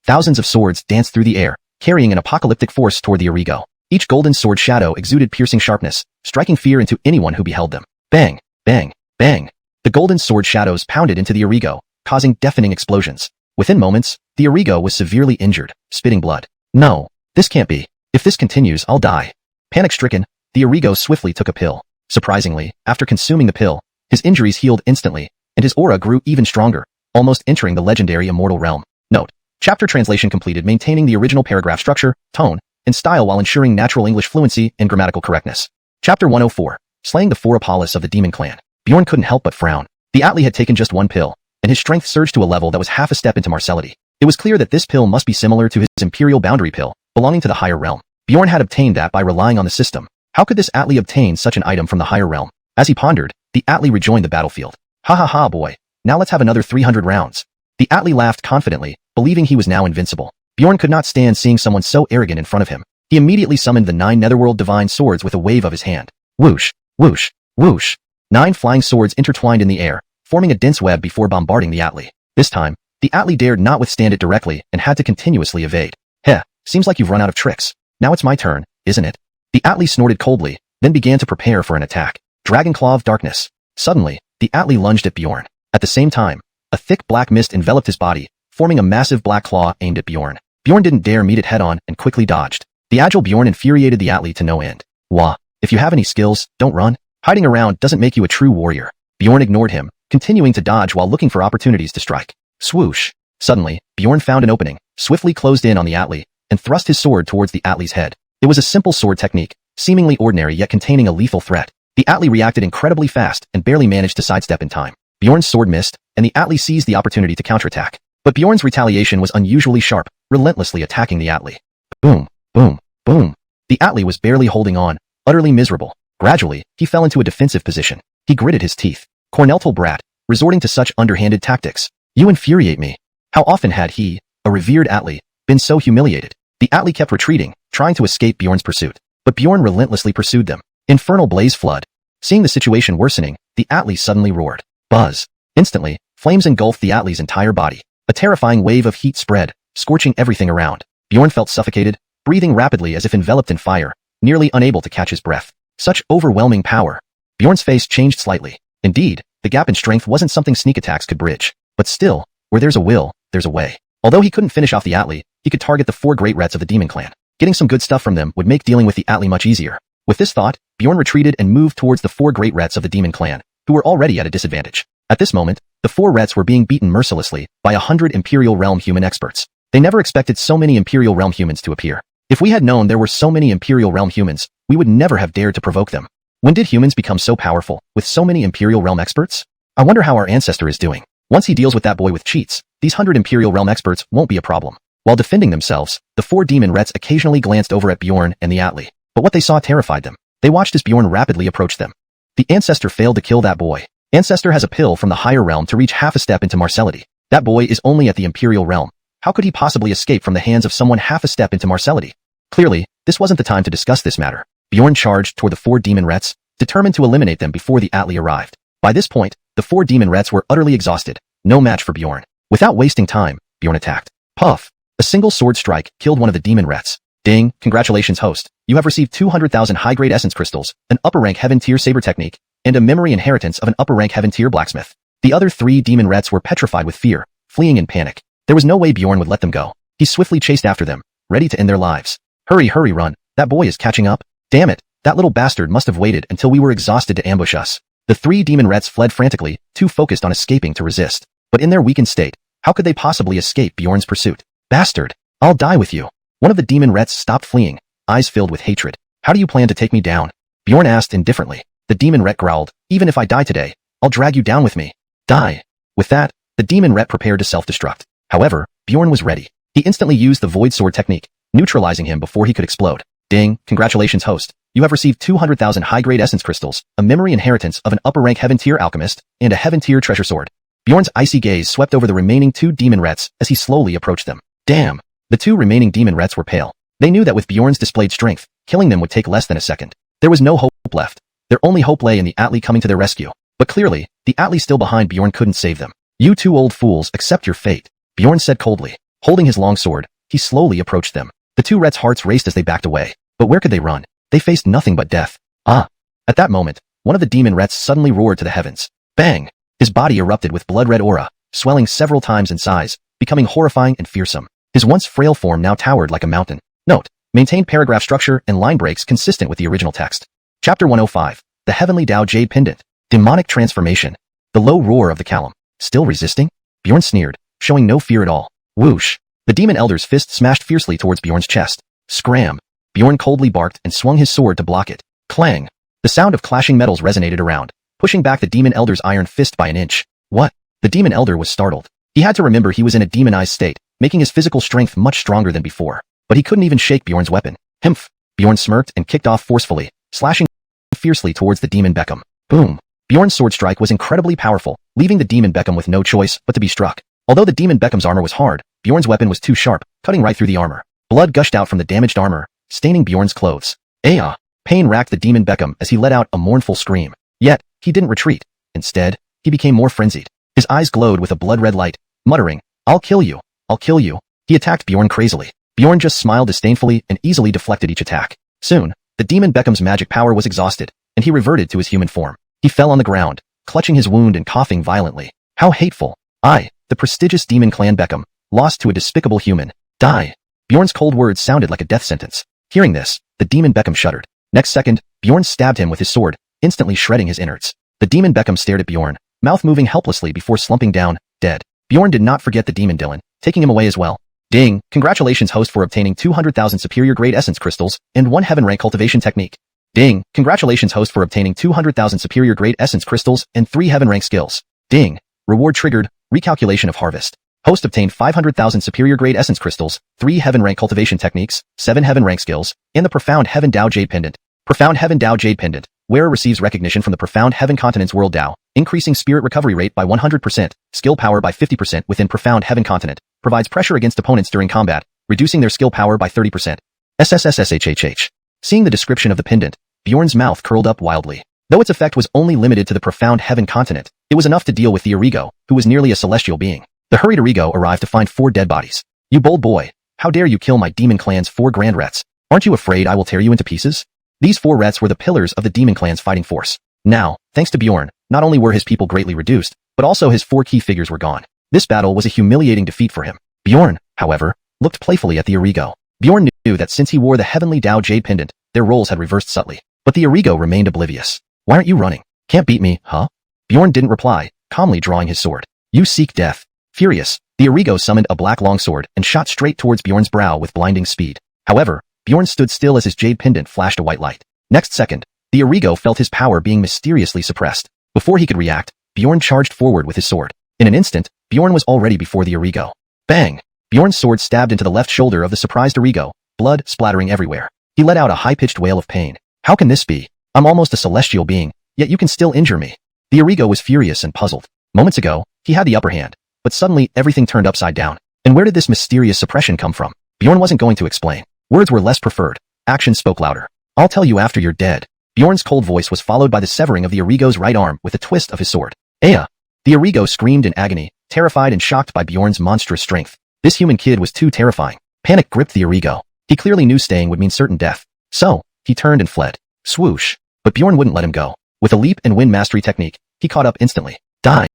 Thousands of swords danced through the air, carrying an apocalyptic force toward the Arrigo. Each golden sword shadow exuded piercing sharpness, striking fear into anyone who beheld them. Bang, bang, bang. The golden sword shadows pounded into the Arrigo, causing deafening explosions. Within moments, the Arrigo was severely injured, spitting blood. No, this can't be. If this continues, I'll die. Panic-stricken, the Arrigo swiftly took a pill. Surprisingly, after consuming the pill, his injuries healed instantly, and his aura grew even stronger, almost entering the legendary immortal realm. Note: chapter translation completed, maintaining the original paragraph structure, tone, and style while ensuring natural English fluency and grammatical correctness. Chapter 104. Slaying the 4 Apollos of the Demon Clan. Bjorn couldn't help but frown. The Atli had taken just one pill, and his strength surged to a level that was half a step into Marcellity. It was clear that this pill must be similar to his imperial boundary pill, belonging to the higher realm. Bjorn had obtained that by relying on the system. How could this Atli obtain such an item from the higher realm? As he pondered, the Atli rejoined the battlefield. Ha ha ha, boy. Now let's have another 300 rounds. The Atli laughed confidently, believing he was now invincible. Bjorn could not stand seeing someone so arrogant in front of him. He immediately summoned the 9 netherworld divine swords with a wave of his hand. Whoosh, whoosh, whoosh. 9 flying swords intertwined in the air, forming a dense web before bombarding the Atli. This time, the Atli dared not withstand it directly and had to continuously evade. Heh, seems like you've run out of tricks. Now it's my turn, isn't it? The Atli snorted coldly, then began to prepare for an attack. Dragon Claw of Darkness. Suddenly, the Atli lunged at Bjorn. At the same time, a thick black mist enveloped his body, forming a massive black claw aimed at Bjorn. Bjorn didn't dare meet it head-on and quickly dodged. The agile Bjorn infuriated the Atli to no end. Wah, if you have any skills, don't run. Hiding around doesn't make you a true warrior. Bjorn ignored him, continuing to dodge while looking for opportunities to strike. Swoosh. Suddenly, Bjorn found an opening, swiftly closed in on the Atli, and thrust his sword towards the Atli's head. It was a simple sword technique, seemingly ordinary yet containing a lethal threat. The Atli reacted incredibly fast and barely managed to sidestep in time. Bjorn's sword missed, and the Atli seized the opportunity to counterattack. But Bjorn's retaliation was unusually sharp, relentlessly attacking the Atli. Boom, boom, boom. The Atli was barely holding on, utterly miserable. Gradually, he fell into a defensive position. He gritted his teeth. Corneltal brat, resorting to such underhanded tactics. You infuriate me. How often had he, a revered Atli, been so humiliated? The The Atli kept retreating, trying to escape Bjorn's pursuit. But Bjorn relentlessly pursued them. Infernal blaze flood. Seeing the situation worsening, the Atli suddenly roared. Buzz. Instantly, flames engulfed the Atli's entire body. A terrifying wave of heat spread, scorching everything around. Bjorn felt suffocated, breathing rapidly as if enveloped in fire, nearly unable to catch his breath. Such overwhelming power. Bjorn's face changed slightly. Indeed, the gap in strength wasn't something sneak attacks could bridge. But still, where there's a will, there's a way. Although he couldn't finish off the Atli, he could target the 4 great rets of the demon clan. Getting some good stuff from them would make dealing with the Atli much easier. With this thought, Bjorn retreated and moved towards the 4 great rets of the demon clan, who were already at a disadvantage. At this moment, the 4 rets were being beaten mercilessly by 100 Imperial Realm human experts. They never expected so many Imperial Realm humans to appear. If we had known there were so many Imperial Realm humans, we would never have dared to provoke them. When did humans become so powerful, with so many Imperial Realm experts? I wonder how our ancestor is doing. Once he deals with that boy with cheats, these 100 Imperial Realm experts won't be a problem. While defending themselves, the 4 demon rets occasionally glanced over at Bjorn and the Atli. But what they saw terrified them. They watched as Bjorn rapidly approached them. The ancestor failed to kill that boy. Ancestor has a pill from the higher realm to reach half a step into Marcellity. That boy is only at the Imperial Realm. How could he possibly escape from the hands of someone half a step into Marcellity? Clearly, this wasn't the time to discuss this matter. Bjorn charged toward the 4 demon rets, determined to eliminate them before the Atli arrived. By this point, the 4 demon rets were utterly exhausted, no match for Bjorn. Without wasting time, Bjorn attacked. Puff! A single sword strike killed one of the demon rets. Ding, congratulations host. You have received 200,000 high-grade essence crystals, an upper-rank heaven-tier saber technique, and a memory inheritance of an upper-rank heaven-tier blacksmith. The other 3 demon rets were petrified with fear, fleeing in panic. There was no way Bjorn would let them go. He swiftly chased after them, ready to end their lives. Hurry, hurry, run. That boy is catching up. Damn it, that little bastard must have waited until we were exhausted to ambush us. The 3 demon rets fled frantically, too focused on escaping to resist. But in their weakened state, how could they possibly escape Bjorn's pursuit? Bastard! I'll die with you. One of the demon rets stopped fleeing, eyes filled with hatred. How do you plan to take me down? Bjorn asked indifferently. The demon ret growled, even if I die today, I'll drag you down with me. Die. With that, the demon ret prepared to self-destruct. However, Bjorn was ready. He instantly used the void sword technique, neutralizing him before he could explode. Ding, congratulations host. You have received 200,000 high-grade essence crystals, a memory inheritance of an upper-rank heaven-tier alchemist, and a heaven-tier treasure sword. Bjorn's icy gaze swept over the remaining 2 demon rets as he slowly approached them. Damn! The 2 remaining demon rets were pale. They knew that with Bjorn's displayed strength, killing them would take less than a second. There was no hope left. Their only hope lay in the Atli coming to their rescue. But clearly, the Atli still behind Bjorn couldn't save them. You 2 old fools, accept your fate, Bjorn said coldly. Holding his long sword, he slowly approached them. The 2 rets' hearts raced as they backed away. But where could they run? They faced nothing but death. Ah! At that moment, one of the demon rets suddenly roared to the heavens. Bang! His body erupted with blood-red aura, swelling several times in size, becoming horrifying and fearsome. His once frail form now towered like a mountain. Note: maintained paragraph structure and line breaks consistent with the original text. Chapter 105. The Heavenly Dao Jade Pendant. Demonic Transformation. The low roar of the Callum. Still resisting? Bjorn sneered, showing no fear at all. Whoosh! The demon elder's fist smashed fiercely towards Bjorn's chest. Scram! Bjorn coldly barked and swung his sword to block it. Clang! The sound of clashing metals resonated around, pushing back the demon elder's iron fist by an inch. What? The demon elder was startled. He had to remember he was in a demonized state, making his physical strength much stronger than before. But he couldn't even shake Bjorn's weapon. Himph! Bjorn smirked and kicked off forcefully, slashing fiercely towards the demon Beckham. Boom! Bjorn's sword strike was incredibly powerful, leaving the demon Beckham with no choice but to be struck. Although the demon Beckham's armor was hard, Bjorn's weapon was too sharp, cutting right through the armor. Blood gushed out from the damaged armor, staining Bjorn's clothes. Aya! Pain racked the demon Beckham as he let out a mournful scream. Yet, he didn't retreat. Instead, he became more frenzied. His eyes glowed with a blood-red light, muttering, I'll kill you. I'll kill you. He attacked Bjorn crazily. Bjorn just smiled disdainfully and easily deflected each attack. Soon, the demon Beckham's magic power was exhausted, and he reverted to his human form. He fell on the ground, clutching his wound and coughing violently. How hateful. I, the prestigious demon clan Beckham, lost to a despicable human. Die. Bjorn's cold words sounded like a death sentence. Hearing this, the demon Beckham shuddered. Next second, Bjorn stabbed him with his sword, instantly shredding his innards. The demon Beckham stared at Bjorn, mouth moving helplessly before slumping down, dead. Bjorn did not forget the demon Dylan, taking him away as well. Ding! Congratulations host for obtaining 200,000 superior grade essence crystals and 1 heaven rank cultivation technique. Ding! Congratulations host for obtaining 200,000 superior grade essence crystals and 3 heaven rank skills. Ding! Reward triggered, recalculation of harvest. Host obtained 500,000 superior grade essence crystals, 3 heaven rank cultivation techniques, 7 heaven rank skills, and the Profound Heaven Dao Jade Pendant. Profound Heaven Dao Jade Pendant. Wearer receives recognition from the Profound Heaven Continent's World Dao, increasing spirit recovery rate by 100%, skill power by 50% within Profound Heaven Continent, provides pressure against opponents during combat, reducing their skill power by 30%. SSSSHHH. Seeing the description of the pendant, Bjorn's mouth curled up wildly. Though its effect was only limited to the profound heaven continent, it was enough to deal with the Origo, who was nearly a celestial being. The hurried Origo arrived to find 4 dead bodies. You bold boy, how dare you kill my demon clan's 4 grand rets? Aren't you afraid I will tear you into pieces? These 4 rets were the pillars of the demon clan's fighting force. Now, thanks to Bjorn, not only were his people greatly reduced, but also his 4 key figures were gone. This battle was a humiliating defeat for him. Bjorn, however, looked playfully at the Origo. Bjorn knew that since he wore the heavenly Dao Jade pendant, their roles had reversed subtly. But the Origo remained oblivious. Why aren't you running? Can't beat me, huh? Bjorn didn't reply, calmly drawing his sword. You seek death. Furious, the Origo summoned a black longsword and shot straight towards Bjorn's brow with blinding speed. However, Bjorn stood still as his jade pendant flashed a white light. Next second, the Origo felt his power being mysteriously suppressed. Before he could react, Bjorn charged forward with his sword. In an instant, Bjorn was already before the Origo. Bang! Bjorn's sword stabbed into the left shoulder of the surprised Origo, blood splattering everywhere. He let out a high-pitched wail of pain. How can this be? I'm almost a celestial being, yet you can still injure me. The Origo was furious and puzzled. Moments ago, he had the upper hand, but suddenly everything turned upside down. And where did this mysterious suppression come from? Bjorn wasn't going to explain. Words were less preferred. Action spoke louder. I'll tell you after you're dead. Bjorn's cold voice was followed by the severing of the Origo's right arm with a twist of his sword. Aya! The Origo screamed in agony, terrified and shocked by Bjorn's monstrous strength. This human kid was too terrifying. Panic gripped the Origo. He clearly knew staying would mean certain death. So, he turned and fled. Swoosh! But Bjorn wouldn't let him go. With a leap and wind mastery technique, he caught up instantly. Die!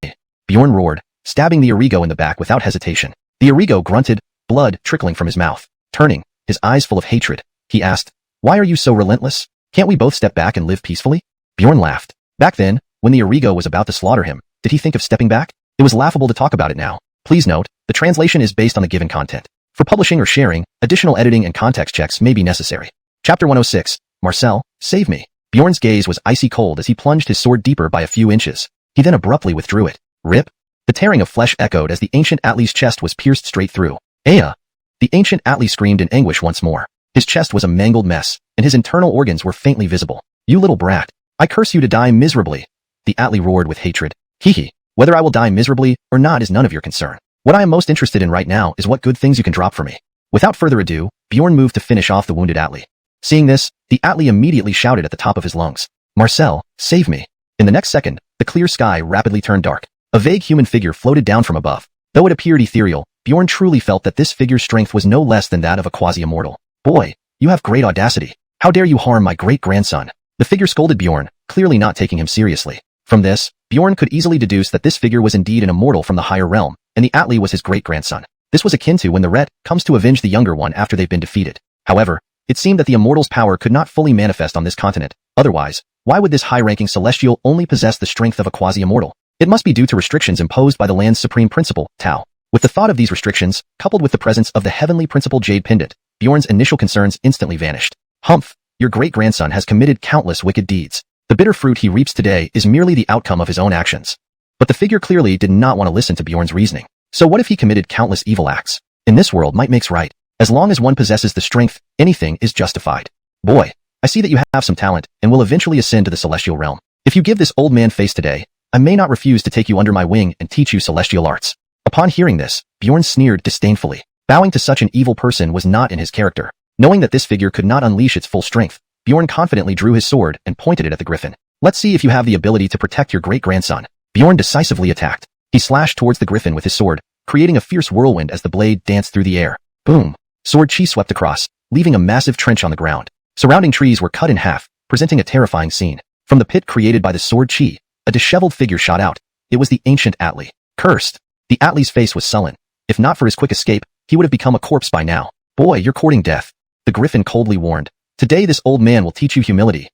Bjorn roared, stabbing the Origo in the back without hesitation. The Origo grunted, blood trickling from his mouth. Turning, his eyes full of hatred, he asked, Why are you so relentless? Can't we both step back and live peacefully? Bjorn laughed. Back then, when the Origo was about to slaughter him, did he think of stepping back? It was laughable to talk about it now. Please note, the translation is based on the given content. For publishing or sharing, additional editing and context checks may be necessary. Chapter 106, Marcel, save me. Bjorn's gaze was icy cold as he plunged his sword deeper by a few inches. He then abruptly withdrew it. Rip! The tearing of flesh echoed as the ancient Atli's chest was pierced straight through. Aya! The ancient Atli screamed in anguish once more. His chest was a mangled mess, and his internal organs were faintly visible. You little brat! I curse you to die miserably! The Atli roared with hatred. Hee. Whether I will die miserably or not is none of your concern. What I am most interested in right now is what good things you can drop for me. Without further ado, Bjorn moved to finish off the wounded Atli. Seeing this, the Atli immediately shouted at the top of his lungs. Marcel, save me. In the next second, the clear sky rapidly turned dark. A vague human figure floated down from above. Though it appeared ethereal, Bjorn truly felt that this figure's strength was no less than that of a quasi-immortal. Boy, you have great audacity. How dare you harm my great-grandson? The figure scolded Bjorn, clearly not taking him seriously. From this, Bjorn could easily deduce that this figure was indeed an immortal from the higher realm, and the Atli was his great-grandson. This was akin to when the Ret comes to avenge the younger one after they've been defeated. However, it seemed that the immortal's power could not fully manifest on this continent. Otherwise, why would this high-ranking celestial only possess the strength of a quasi-immortal? It must be due to restrictions imposed by the land's supreme principle, Tao. With the thought of these restrictions, coupled with the presence of the heavenly principle Jade Pendant, Bjorn's initial concerns instantly vanished. Humph, your great-grandson has committed countless wicked deeds. The bitter fruit he reaps today is merely the outcome of his own actions. But the figure clearly did not want to listen to Bjorn's reasoning. So what if he committed countless evil acts? In this world, might makes right. As long as one possesses the strength, anything is justified. Boy, I see that you have some talent and will eventually ascend to the celestial realm. If you give this old man face today, I may not refuse to take you under my wing and teach you celestial arts. Upon hearing this, Bjorn sneered disdainfully. Bowing to such an evil person was not in his character. Knowing that this figure could not unleash its full strength, Bjorn confidently drew his sword and pointed it at the griffin. Let's see if you have the ability to protect your great-grandson. Bjorn decisively attacked. He slashed towards the griffin with his sword, creating a fierce whirlwind as the blade danced through the air. Boom! Sword chi swept across, leaving a massive trench on the ground. Surrounding trees were cut in half, presenting a terrifying scene. From the pit created by the sword chi, a disheveled figure shot out. It was the ancient Atli. Cursed! The Atli's face was sullen. If not for his quick escape, he would have become a corpse by now. Boy, you're courting death. The griffin coldly warned. Today this old man will teach you humility.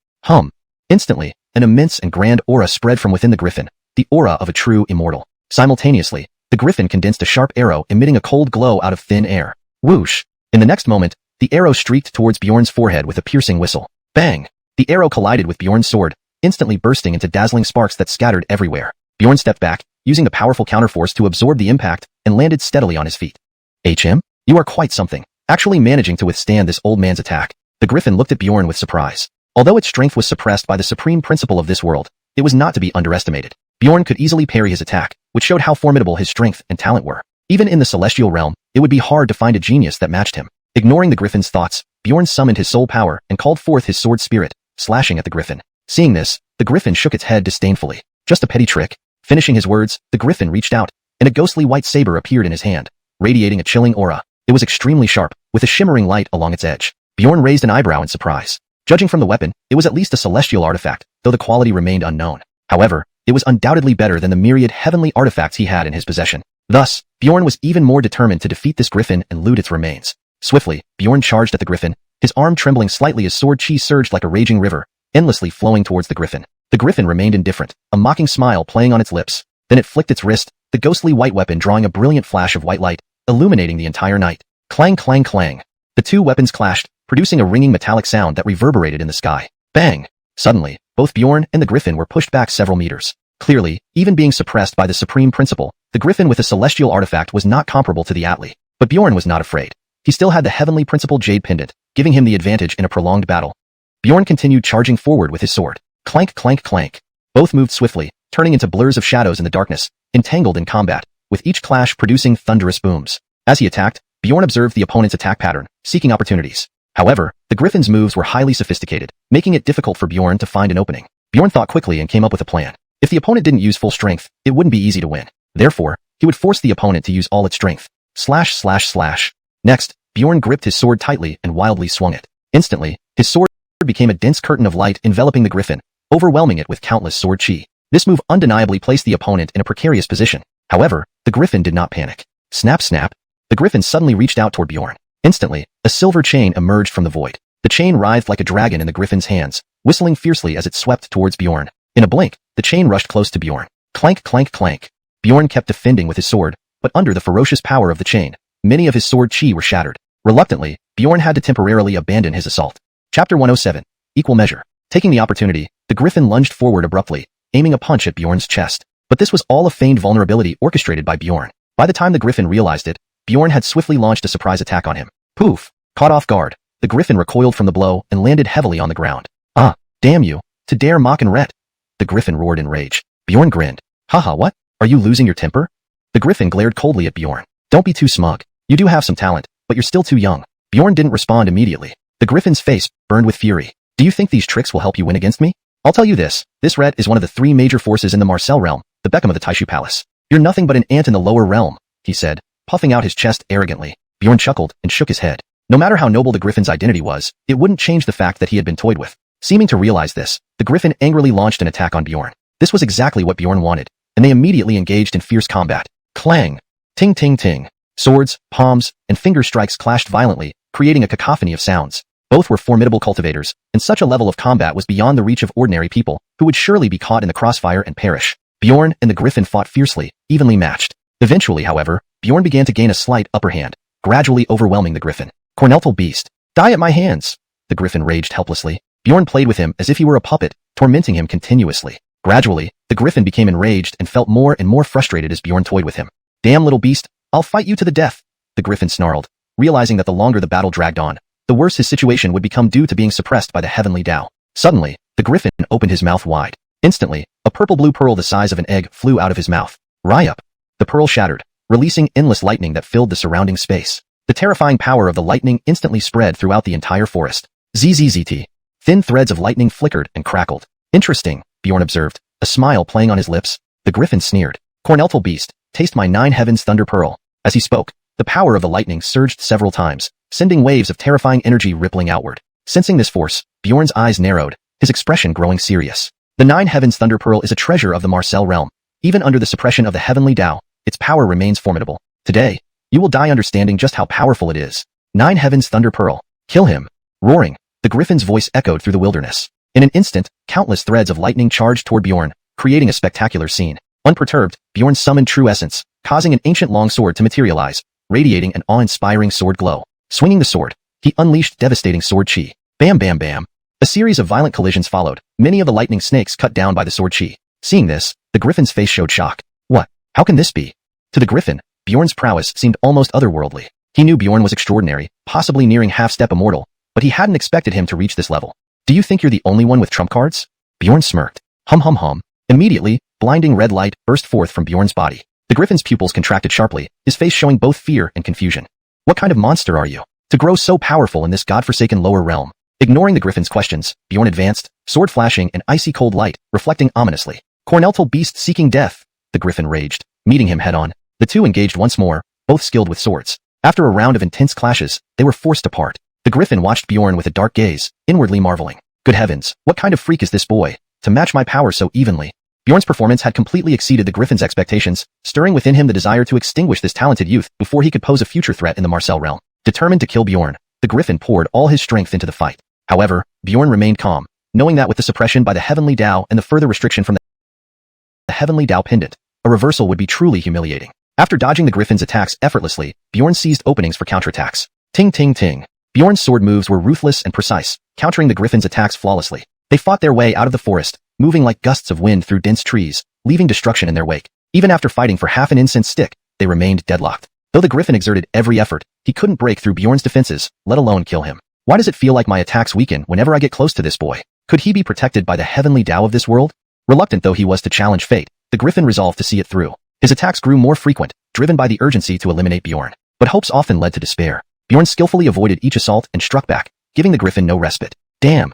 Instantly, an immense and grand aura spread from within the griffin, the aura of a true immortal. Simultaneously, the griffin condensed a sharp arrow emitting a cold glow out of thin air. Whoosh! In the next moment, the arrow streaked towards Bjorn's forehead with a piercing whistle. Bang! The arrow collided with Bjorn's sword, instantly bursting into dazzling sparks that scattered everywhere. Bjorn stepped back, using the powerful counterforce to absorb the impact, and landed steadily on his feet. HM? You are quite something, actually managing to withstand this old man's attack. The griffin looked at Bjorn with surprise. Although its strength was suppressed by the supreme principle of this world, it was not to be underestimated. Bjorn could easily parry his attack, which showed how formidable his strength and talent were. Even in the celestial realm, it would be hard to find a genius that matched him. Ignoring the griffin's thoughts, Bjorn summoned his soul power and called forth his sword spirit, slashing at the griffin. Seeing this, the griffin shook its head disdainfully. Just a petty trick. Finishing his words, the griffin reached out, and a ghostly white saber appeared in his hand, radiating a chilling aura. It was extremely sharp, with a shimmering light along its edge. Bjorn raised an eyebrow in surprise. Judging from the weapon, it was at least a celestial artifact, though the quality remained unknown. However, it was undoubtedly better than the myriad heavenly artifacts he had in his possession. Thus, Bjorn was even more determined to defeat this griffin and loot its remains. Swiftly, Bjorn charged at the griffin, his arm trembling slightly as sword chi surged like a raging river, endlessly flowing towards the griffin. The griffin remained indifferent, a mocking smile playing on its lips. Then it flicked its wrist, the ghostly white weapon drawing a brilliant flash of white light, illuminating the entire night. Clang, clang, clang. The two weapons clashed, producing a ringing metallic sound that reverberated in the sky. Bang! Suddenly, both Bjorn and the griffin were pushed back several meters. Clearly, even being suppressed by the supreme principle, the griffin with a celestial artifact was not comparable to the Atli. But Bjorn was not afraid. He still had the heavenly principle jade pendant, giving him the advantage in a prolonged battle. Bjorn continued charging forward with his sword. Clank, clank, clank. Both moved swiftly, turning into blurs of shadows in the darkness, entangled in combat, with each clash producing thunderous booms. As he attacked, Bjorn observed the opponent's attack pattern, seeking opportunities. However, the griffin's moves were highly sophisticated, making it difficult for Bjorn to find an opening. Bjorn thought quickly and came up with a plan. If the opponent didn't use full strength, it wouldn't be easy to win. Therefore, he would force the opponent to use all its strength. Slash, slash, slash. Next, Bjorn gripped his sword tightly and wildly swung it. Instantly, his sword became a dense curtain of light enveloping the griffin, overwhelming it with countless sword chi. This move undeniably placed the opponent in a precarious position. However, the griffin did not panic. Snap, snap. The griffin suddenly reached out toward Bjorn. Instantly, a silver chain emerged from the void. The chain writhed like a dragon in the griffin's hands, whistling fiercely as it swept towards Bjorn. In a blink, the chain rushed close to Bjorn. Clank, clank, clank. Bjorn kept defending with his sword, but under the ferocious power of the chain, many of his sword chi were shattered. Reluctantly, Bjorn had to temporarily abandon his assault. Chapter 107. Equal measure. Taking the opportunity, the griffin lunged forward abruptly, aiming a punch at Bjorn's chest. But this was all a feigned vulnerability orchestrated by Bjorn. By the time the griffin realized it, Bjorn had swiftly launched a surprise attack on him. Poof! Caught off guard, the griffin recoiled from the blow and landed heavily on the ground. Ah, damn you, to dare mock and ret! The griffin roared in rage. Bjorn grinned. Haha, what? Are you losing your temper? The griffin glared coldly at Bjorn. Don't be too smug. You do have some talent, but you're still too young. Bjorn didn't respond immediately. The griffin's face burned with fury. Do you think these tricks will help you win against me? I'll tell you this ret is one of the three major forces in the Marcel realm, the Beckham of the Taishu Palace. You're nothing but an ant in the lower realm, he said, puffing out his chest arrogantly. Bjorn chuckled and shook his head. No matter how noble the griffin's identity was, it wouldn't change the fact that he had been toyed with. Seeming to realize this, the griffin angrily launched an attack on Bjorn. This was exactly what Bjorn wanted, and they immediately engaged in fierce combat. Clang! Ting ting ting. Swords, palms, and finger strikes clashed violently, creating a cacophony of sounds. Both were formidable cultivators, and such a level of combat was beyond the reach of ordinary people, who would surely be caught in the crossfire and perish. Bjorn and the griffin fought fiercely, evenly matched. Eventually, however, Bjorn began to gain a slight upper hand, gradually overwhelming the griffin. Corneltal beast! Die at my hands! The griffin raged helplessly. Bjorn played with him as if he were a puppet, tormenting him continuously. Gradually, the griffin became enraged and felt more and more frustrated as Bjorn toyed with him. Damn little beast, I'll fight you to the death! The griffin snarled, realizing that the longer the battle dragged on, the worse his situation would become due to being suppressed by the heavenly Tao. Suddenly, the griffin opened his mouth wide. Instantly, a purple-blue pearl the size of an egg flew out of his mouth. Ryup! The pearl shattered, releasing endless lightning that filled the surrounding space. The terrifying power of the lightning instantly spread throughout the entire forest. ZZZT. Thin threads of lightning flickered and crackled. Interesting, Bjorn observed, a smile playing on his lips. The griffin sneered. Corneltal beast, taste my 9 heavens thunder pearl. As he spoke, the power of the lightning surged several times, sending waves of terrifying energy rippling outward. Sensing this force, Bjorn's eyes narrowed, his expression growing serious. The 9 heavens thunder pearl is a treasure of the Marcel realm. Even under the suppression of the heavenly Tao, its power remains formidable. Today, you will die understanding just how powerful it is. 9 heavens thunder pearl. Kill him. Roaring, the griffin's voice echoed through the wilderness. In an instant, countless threads of lightning charged toward Bjorn, creating a spectacular scene. Unperturbed, Bjorn summoned true essence, causing an ancient longsword to materialize, radiating an awe-inspiring sword glow. Swinging the sword, he unleashed devastating sword chi. Bam bam bam. A series of violent collisions followed, many of the lightning snakes cut down by the sword chi. Seeing this, the griffin's face showed shock. What? How can this be? To the griffin, Bjorn's prowess seemed almost otherworldly. He knew Bjorn was extraordinary, possibly nearing half-step immortal, but he hadn't expected him to reach this level. Do you think you're the only one with trump cards? Bjorn smirked. Hum hum hum. Immediately, blinding red light burst forth from Bjorn's body. The griffin's pupils contracted sharply, his face showing both fear and confusion. What kind of monster are you, to grow so powerful in this godforsaken lower realm? Ignoring the griffin's questions, Bjorn advanced, sword flashing in icy cold light, reflecting ominously. Corneltal beast seeking death, the griffin raged, meeting him head-on. The two engaged once more, both skilled with swords. After a round of intense clashes, they were forced apart. The griffin watched Bjorn with a dark gaze, inwardly marveling. Good heavens, what kind of freak is this boy, to match my power so evenly? Bjorn's performance had completely exceeded the griffin's expectations, stirring within him the desire to extinguish this talented youth before he could pose a future threat in the Marcel realm. Determined to kill Bjorn, the griffin poured all his strength into the fight. However, Bjorn remained calm, knowing that with the suppression by the Heavenly Tao and the further restriction from the Heavenly Tao pendant, a reversal would be truly humiliating. After dodging the griffin's attacks effortlessly, Bjorn seized openings for counterattacks. Ting ting ting. Bjorn's sword moves were ruthless and precise, countering the griffin's attacks flawlessly. They fought their way out of the forest, moving like gusts of wind through dense trees, leaving destruction in their wake. Even after fighting for half an incense stick, they remained deadlocked. Though the griffin exerted every effort, he couldn't break through Bjorn's defenses, let alone kill him. Why does it feel like my attacks weaken whenever I get close to this boy? Could he be protected by the Heavenly Tao of this world? Reluctant though he was to challenge fate, the griffin resolved to see it through. His attacks grew more frequent, driven by the urgency to eliminate Bjorn. But hopes often led to despair. Bjorn skillfully avoided each assault and struck back, giving the griffin no respite. Damn,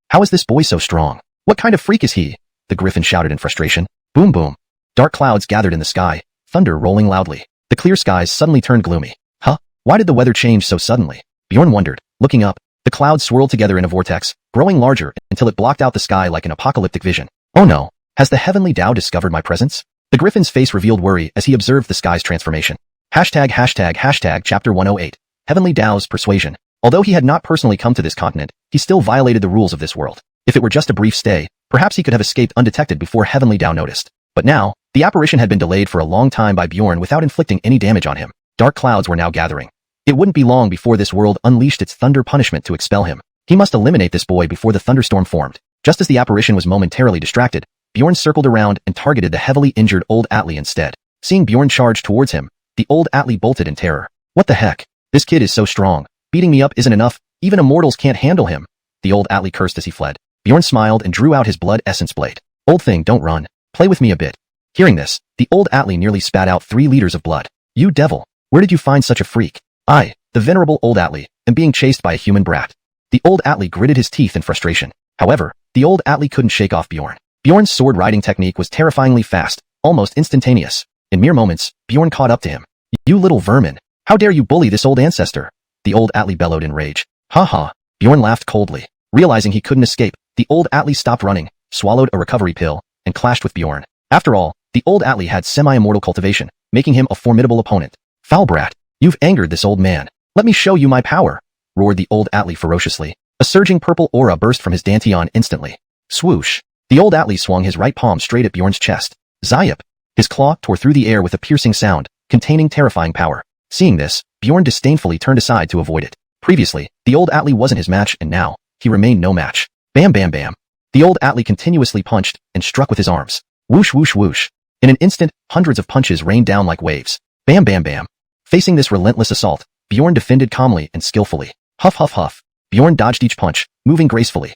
how is this boy so strong? What kind of freak is he? The griffin shouted in frustration. Boom boom. Dark clouds gathered in the sky, thunder rolling loudly. The clear skies suddenly turned gloomy. Huh? Why did the weather change so suddenly? Bjorn wondered. Looking up, the clouds swirled together in a vortex, growing larger until it blocked out the sky like an apocalyptic vision. Oh no, has the Heavenly Tao discovered my presence? The griffin's face revealed worry as he observed the sky's transformation. Hashtag Chapter 108. Heavenly Tao's Persuasion. Although he had not personally come to this continent, he still violated the rules of this world. If it were just a brief stay, perhaps he could have escaped undetected before Heavenly Tao noticed. But now, the apparition had been delayed for a long time by Bjorn without inflicting any damage on him. Dark clouds were now gathering. It wouldn't be long before this world unleashed its thunder punishment to expel him. He must eliminate this boy before the thunderstorm formed. Just as the apparition was momentarily distracted, Bjorn circled around and targeted the heavily injured old Atli instead. Seeing Bjorn charge towards him, the old Atli bolted in terror. What the heck? This kid is so strong. Beating me up isn't enough. Even immortals can't handle him. The old Atli cursed as he fled. Bjorn smiled and drew out his blood essence blade. Old thing, don't run. Play with me a bit. Hearing this, the old Atli nearly spat out 3 liters of blood. You devil, where did you find such a freak? I, the venerable old Atli, am being chased by a human brat. The old Atli gritted his teeth in frustration. However, the old Atli couldn't shake off Bjorn. Bjorn's sword riding technique was terrifyingly fast, almost instantaneous. In mere moments, Bjorn caught up to him. You little vermin. How dare you bully this old ancestor? The old Atli bellowed in rage. Ha ha. Bjorn laughed coldly. Realizing he couldn't escape, the old Atli stopped running, swallowed a recovery pill, and clashed with Bjorn. After all, the old Atli had semi-immortal cultivation, making him a formidable opponent. Foul brat, you've angered this old man. Let me show you my power, roared the old Atli ferociously. A surging purple aura burst from his dantian instantly. Swoosh. The old Atli swung his right palm straight at Bjorn's chest. Zayup. His claw tore through the air with a piercing sound, containing terrifying power. Seeing this, Bjorn disdainfully turned aside to avoid it. Previously, the old Atli wasn't his match and now, he remained no match. Bam bam bam. The old Atli continuously punched and struck with his arms. Whoosh whoosh whoosh. In an instant, hundreds of punches rained down like waves. Bam bam bam. Facing this relentless assault, Bjorn defended calmly and skillfully. Huff huff huff. Bjorn dodged each punch, moving gracefully.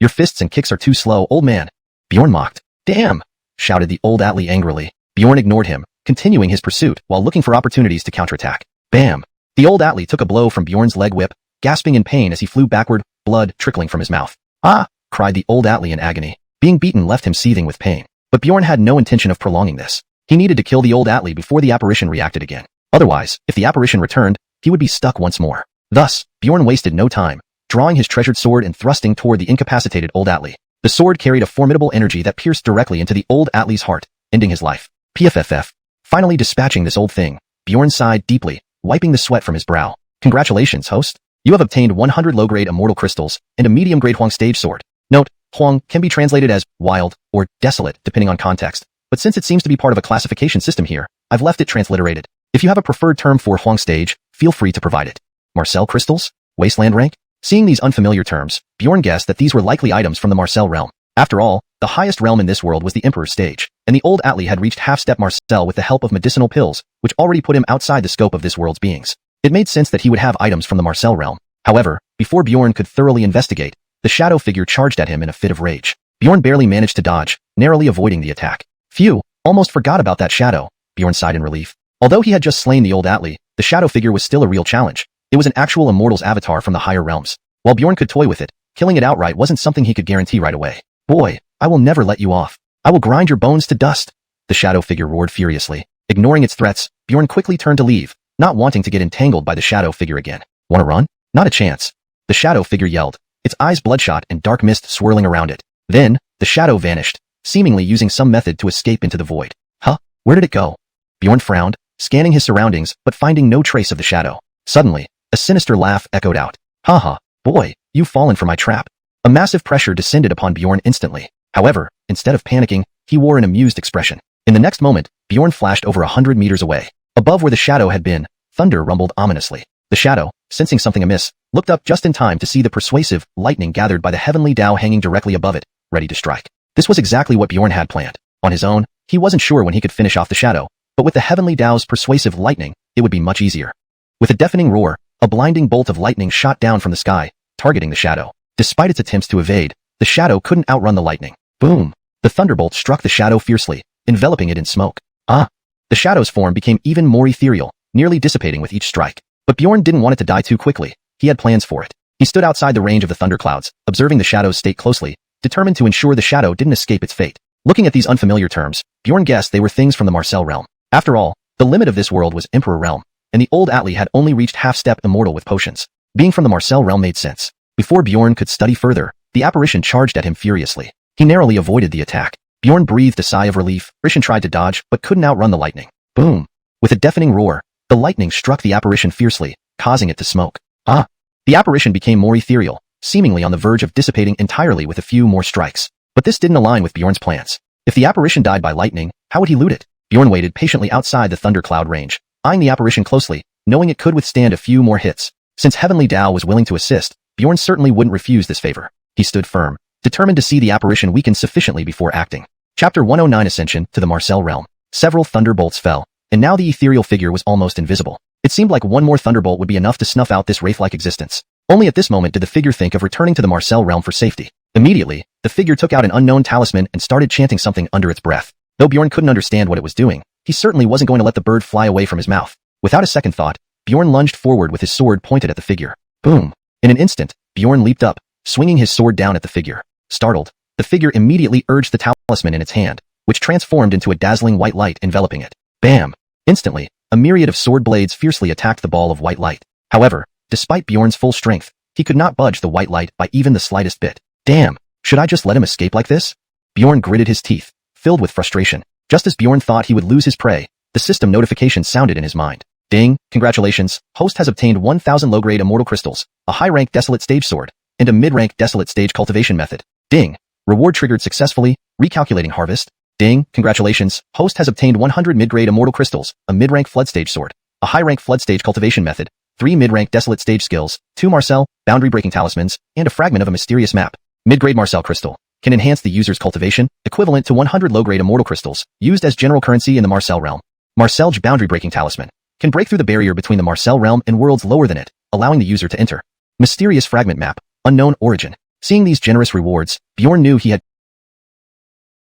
Your fists and kicks are too slow, old man. Bjorn mocked. Damn, shouted the old Atli angrily. Bjorn ignored him, continuing his pursuit while looking for opportunities to counterattack. Bam. The old Atli took a blow from Bjorn's leg whip, gasping in pain as he flew backward, blood trickling from his mouth. Ah, cried the old Atli in agony. Being beaten left him seething with pain. But Bjorn had no intention of prolonging this. He needed to kill the old Atli before the apparition reacted again. Otherwise, if the apparition returned, he would be stuck once more. Thus, Bjorn wasted no time, drawing his treasured sword and thrusting toward the incapacitated old Atli. The sword carried a formidable energy that pierced directly into the old Atli's heart, ending his life. PFFF. Finally dispatching this old thing, Bjorn sighed deeply, wiping the sweat from his brow. Congratulations, host. You have obtained 100 low-grade immortal crystals and a medium-grade Huang stage sword. Note, Huang can be translated as wild or desolate depending on context, but since it seems to be part of a classification system here, I've left it transliterated. If you have a preferred term for Huang stage, feel free to provide it. Marcel crystals? Wasteland rank? Seeing these unfamiliar terms, Bjorn guessed that these were likely items from the Marcel realm. After all, the highest realm in this world was the Emperor's stage, and the old Atli had reached half-step Marcel with the help of medicinal pills, which already put him outside the scope of this world's beings. It made sense that he would have items from the Marcel realm. However, before Bjorn could thoroughly investigate, the shadow figure charged at him in a fit of rage. Bjorn barely managed to dodge, narrowly avoiding the attack. Phew, almost forgot about that shadow. Bjorn sighed in relief. Although he had just slain the old Atli, the shadow figure was still a real challenge. It was an actual immortal's avatar from the higher realms. While Bjorn could toy with it, killing it outright wasn't something he could guarantee right away. Boy, I will never let you off. I will grind your bones to dust. The shadow figure roared furiously. Ignoring its threats, Bjorn quickly turned to leave, not wanting to get entangled by the shadow figure again. Wanna run? Not a chance. The shadow figure yelled, its eyes bloodshot and dark mist swirling around it. Then, the shadow vanished, seemingly using some method to escape into the void. Huh? Where did it go? Bjorn frowned, scanning his surroundings but finding no trace of the shadow. Suddenly, a sinister laugh echoed out. Haha, boy, you've fallen for my trap. A massive pressure descended upon Bjorn instantly. However, instead of panicking, he wore an amused expression. In the next moment, Bjorn flashed over 100 meters away. Above where the shadow had been, thunder rumbled ominously. The shadow, sensing something amiss, looked up just in time to see the persuasive lightning gathered by the heavenly Tao hanging directly above it, ready to strike. This was exactly what Bjorn had planned. On his own, he wasn't sure when he could finish off the shadow, but with the heavenly Tao's persuasive lightning, it would be much easier. With a deafening roar, a blinding bolt of lightning shot down from the sky, targeting the shadow. Despite its attempts to evade, the shadow couldn't outrun the lightning. Boom! The thunderbolt struck the shadow fiercely, enveloping it in smoke. Ah! The shadow's form became even more ethereal, nearly dissipating with each strike. But Bjorn didn't want it to die too quickly. He had plans for it. He stood outside the range of the thunderclouds, observing the shadow's state closely, determined to ensure the shadow didn't escape its fate. Looking at these unfamiliar terms, Bjorn guessed they were things from the Marcel realm. After all, the limit of this world was Emperor realm, and the old Atli had only reached half-step immortal with potions. Being from the Marcel realm made sense. Before Bjorn could study further, the apparition charged at him furiously. He narrowly avoided the attack. Bjorn breathed a sigh of relief. Apparition tried to dodge, but couldn't outrun the lightning. Boom! With a deafening roar, the lightning struck the apparition fiercely, causing it to smoke. Ah! The apparition became more ethereal, seemingly on the verge of dissipating entirely with a few more strikes. But this didn't align with Bjorn's plans. If the apparition died by lightning, how would he loot it? Bjorn waited patiently outside the thundercloud range, eyeing the apparition closely, knowing it could withstand a few more hits. Since Heavenly Tao was willing to assist, Bjorn certainly wouldn't refuse this favor. He stood firm, determined to see the apparition weaken sufficiently before acting. Chapter 109 Ascension to the Marcel Realm. Several thunderbolts fell, and now the ethereal figure was almost invisible. It seemed like one more thunderbolt would be enough to snuff out this wraith-like existence. Only at this moment did the figure think of returning to the Marcel Realm for safety. Immediately, the figure took out an unknown talisman and started chanting something under its breath. Though Bjorn couldn't understand what it was doing, he certainly wasn't going to let the bird fly away from his mouth. Without a second thought, Bjorn lunged forward with his sword pointed at the figure. Boom! In an instant, Bjorn leaped up, swinging his sword down at the figure. Startled, the figure immediately urged the talisman in its hand, which transformed into a dazzling white light enveloping it. Bam! Instantly, a myriad of sword blades fiercely attacked the ball of white light. However, despite Bjorn's full strength, he could not budge the white light by even the slightest bit. Damn! Should I just let him escape like this? Bjorn gritted his teeth, filled with frustration. Just as Bjorn thought he would lose his prey, the system notification sounded in his mind. Ding! Congratulations! Host has obtained 1,000 low-grade immortal crystals, a high-rank desolate stage sword, and a mid-rank desolate stage cultivation method. Ding! Reward triggered successfully. Recalculating harvest. Ding! Congratulations! Host has obtained 100 mid-grade immortal crystals, a mid-rank flood stage sword, a high-rank flood stage cultivation method, 3 mid-rank desolate stage skills, 2 Marcel, boundary-breaking talismans, and a fragment of a mysterious map. Mid-grade Marcel crystal. Can enhance the user's cultivation, equivalent to 100 low-grade immortal crystals, used as general currency in the Marcel realm. Marcel's boundary-breaking talisman. Can break through the barrier between the Marcel realm and worlds lower than it, allowing the user to enter. Mysterious fragment map. Unknown origin. Seeing these generous rewards, Bjorn knew he had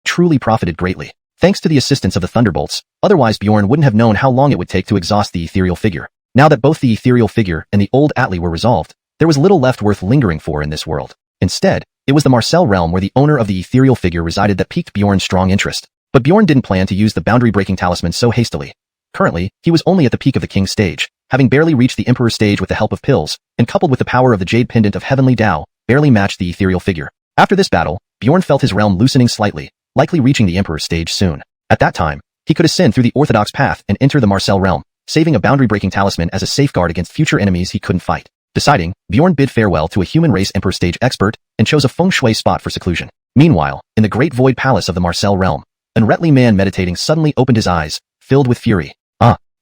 truly profited greatly. Thanks to the assistance of the thunderbolts, otherwise Bjorn wouldn't have known how long it would take to exhaust the ethereal figure. Now that both the ethereal figure and the old Atli were resolved, there was little left worth lingering for in this world. Instead, it was the Marcel realm where the owner of the ethereal figure resided that piqued Bjorn's strong interest. But Bjorn didn't plan to use the boundary-breaking talisman so hastily. Currently, he was only at the peak of the king's stage, having barely reached the emperor's stage with the help of pills, and coupled with the power of the jade pendant of heavenly Tao, barely matched the ethereal figure. After this battle, Bjorn felt his realm loosening slightly, likely reaching the emperor's stage soon. At that time, he could ascend through the orthodox path and enter the Marcel realm, saving a boundary-breaking talisman as a safeguard against future enemies he couldn't fight. Deciding, Bjorn bid farewell to a human race emperor stage expert and chose a feng shui spot for seclusion. Meanwhile, in the great void palace of the Marcel realm, an Retli man meditating suddenly opened his eyes, filled with fury.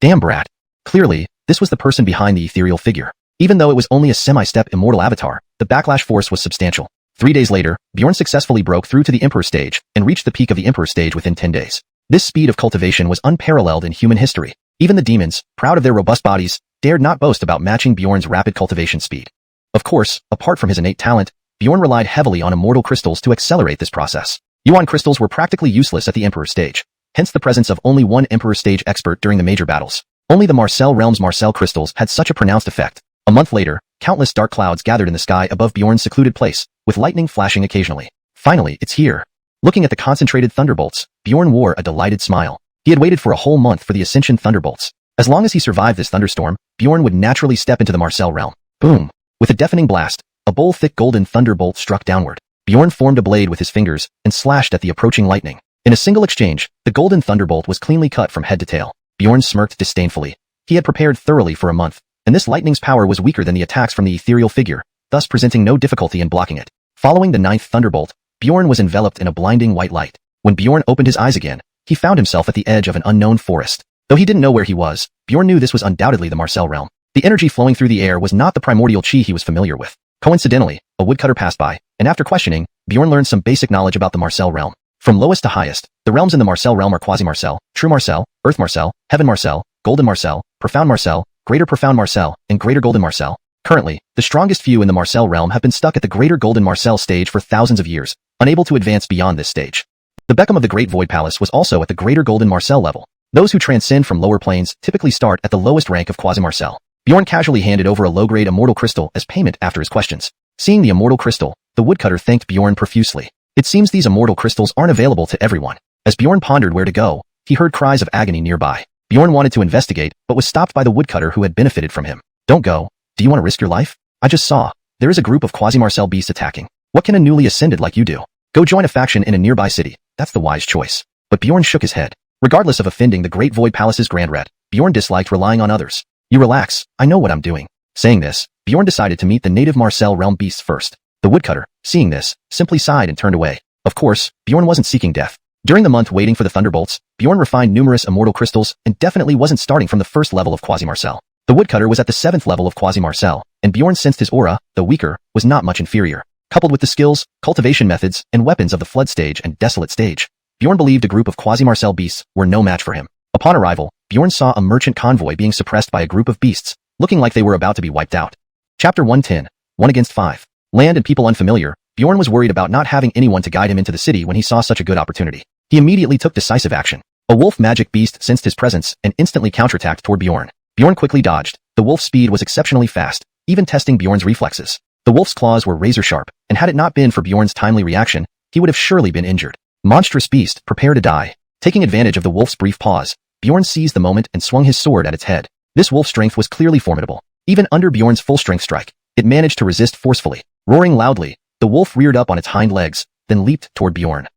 Damn brat. Clearly, this was the person behind the ethereal figure. Even though it was only a semi-step immortal avatar, the backlash force was substantial. 3 days later, Bjorn successfully broke through to the Emperor stage and reached the peak of the Emperor stage within 10 days. This speed of cultivation was unparalleled in human history. Even the demons, proud of their robust bodies, dared not boast about matching Bjorn's rapid cultivation speed. Of course, apart from his innate talent, Bjorn relied heavily on immortal crystals to accelerate this process. Xuanhuan crystals were practically useless at the Emperor stage. hence the presence of only one Emperor stage expert during the major battles. Only the Marcel realm's Marcel crystals had such a pronounced effect. A month later, countless dark clouds gathered in the sky above Bjorn's secluded place, with lightning flashing occasionally. Finally, it's here. Looking at the concentrated thunderbolts, Bjorn wore a delighted smile. He had waited for a whole month for the Ascension thunderbolts. As long as he survived this thunderstorm, Bjorn would naturally step into the Marcel realm. Boom! With a deafening blast, a bowl-thick golden thunderbolt struck downward. Bjorn formed a blade with his fingers and slashed at the approaching lightning. In a single exchange, the golden thunderbolt was cleanly cut from head to tail. Bjorn smirked disdainfully. He had prepared thoroughly for a month, and this lightning's power was weaker than the attacks from the ethereal figure, thus presenting no difficulty in blocking it. Following the 9th thunderbolt, Bjorn was enveloped in a blinding white light. When Bjorn opened his eyes again, he found himself at the edge of an unknown forest. Though he didn't know where he was, Bjorn knew this was undoubtedly the Marcel realm. The energy flowing through the air was not the primordial chi he was familiar with. Coincidentally, a woodcutter passed by, and after questioning, Bjorn learned some basic knowledge about the Marcel realm. From lowest to highest, the realms in the Marcel realm are Quasi-Marcel, True Marcel, Earth Marcel, Heaven Marcel, Golden Marcel, Profound Marcel, Greater Profound Marcel, and Greater Golden Marcel. Currently, the strongest few in the Marcel realm have been stuck at the Greater Golden Marcel stage for thousands of years, unable to advance beyond this stage. The Beckham of the Great Void Palace was also at the Greater Golden Marcel level. Those who transcend from lower planes typically start at the lowest rank of Quasi-Marcel. Bjorn casually handed over a low-grade immortal crystal as payment after his questions. Seeing the immortal crystal, the woodcutter thanked Bjorn profusely. It seems these immortal crystals aren't available to everyone. As Bjorn pondered where to go, he heard cries of agony nearby. Bjorn wanted to investigate, but was stopped by the woodcutter who had benefited from him. Don't go. Do you want to risk your life? I just saw. There is a group of Quasi-Marcel beasts attacking. What can a newly ascended like you do? Go join a faction in a nearby city. That's the wise choice. But Bjorn shook his head. Regardless of offending the Great Void Palace's Grand Rat, Bjorn disliked relying on others. You relax. I know what I'm doing. Saying this, Bjorn decided to meet the native Marcel realm beasts first. The woodcutter, seeing this, simply sighed and turned away. Of course, Bjorn wasn't seeking death. During the month waiting for the thunderbolts, Bjorn refined numerous immortal crystals and definitely wasn't starting from the first level of Quasi-Marcel. The woodcutter was at the 7th level of Quasi-Marcel, and Bjorn sensed his aura, though weaker, was not much inferior. Coupled with the skills, cultivation methods, and weapons of the Flood stage and Desolate stage, Bjorn believed a group of Quasi-Marcel beasts were no match for him. Upon arrival, Bjorn saw a merchant convoy being suppressed by a group of beasts, looking like they were about to be wiped out. Chapter 110, 1 against 5. Land and people unfamiliar, Bjorn was worried about not having anyone to guide him into the city when he saw such a good opportunity. He immediately took decisive action. A wolf magic beast sensed his presence and instantly counterattacked toward Bjorn. Bjorn quickly dodged. The wolf's speed was exceptionally fast, even testing Bjorn's reflexes. The wolf's claws were razor sharp, and had it not been for Bjorn's timely reaction, he would have surely been injured. Monstrous beast, prepare to die. Taking advantage of the wolf's brief pause, Bjorn seized the moment and swung his sword at its head. This wolf's strength was clearly formidable. Even under Bjorn's full strength strike, it managed to resist forcefully. Roaring loudly, the wolf reared up on its hind legs, then leaped toward Bjorn.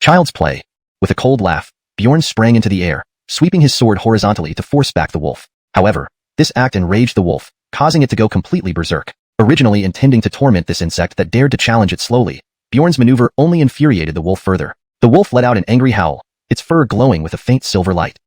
Child's play. With a cold laugh, Bjorn sprang into the air, sweeping his sword horizontally to force back the wolf. However, this act enraged the wolf, causing it to go completely berserk. Originally intending to torment this insect that dared to challenge it slowly, Bjorn's maneuver only infuriated the wolf further. The wolf let out an angry howl, its fur glowing with a faint silver light.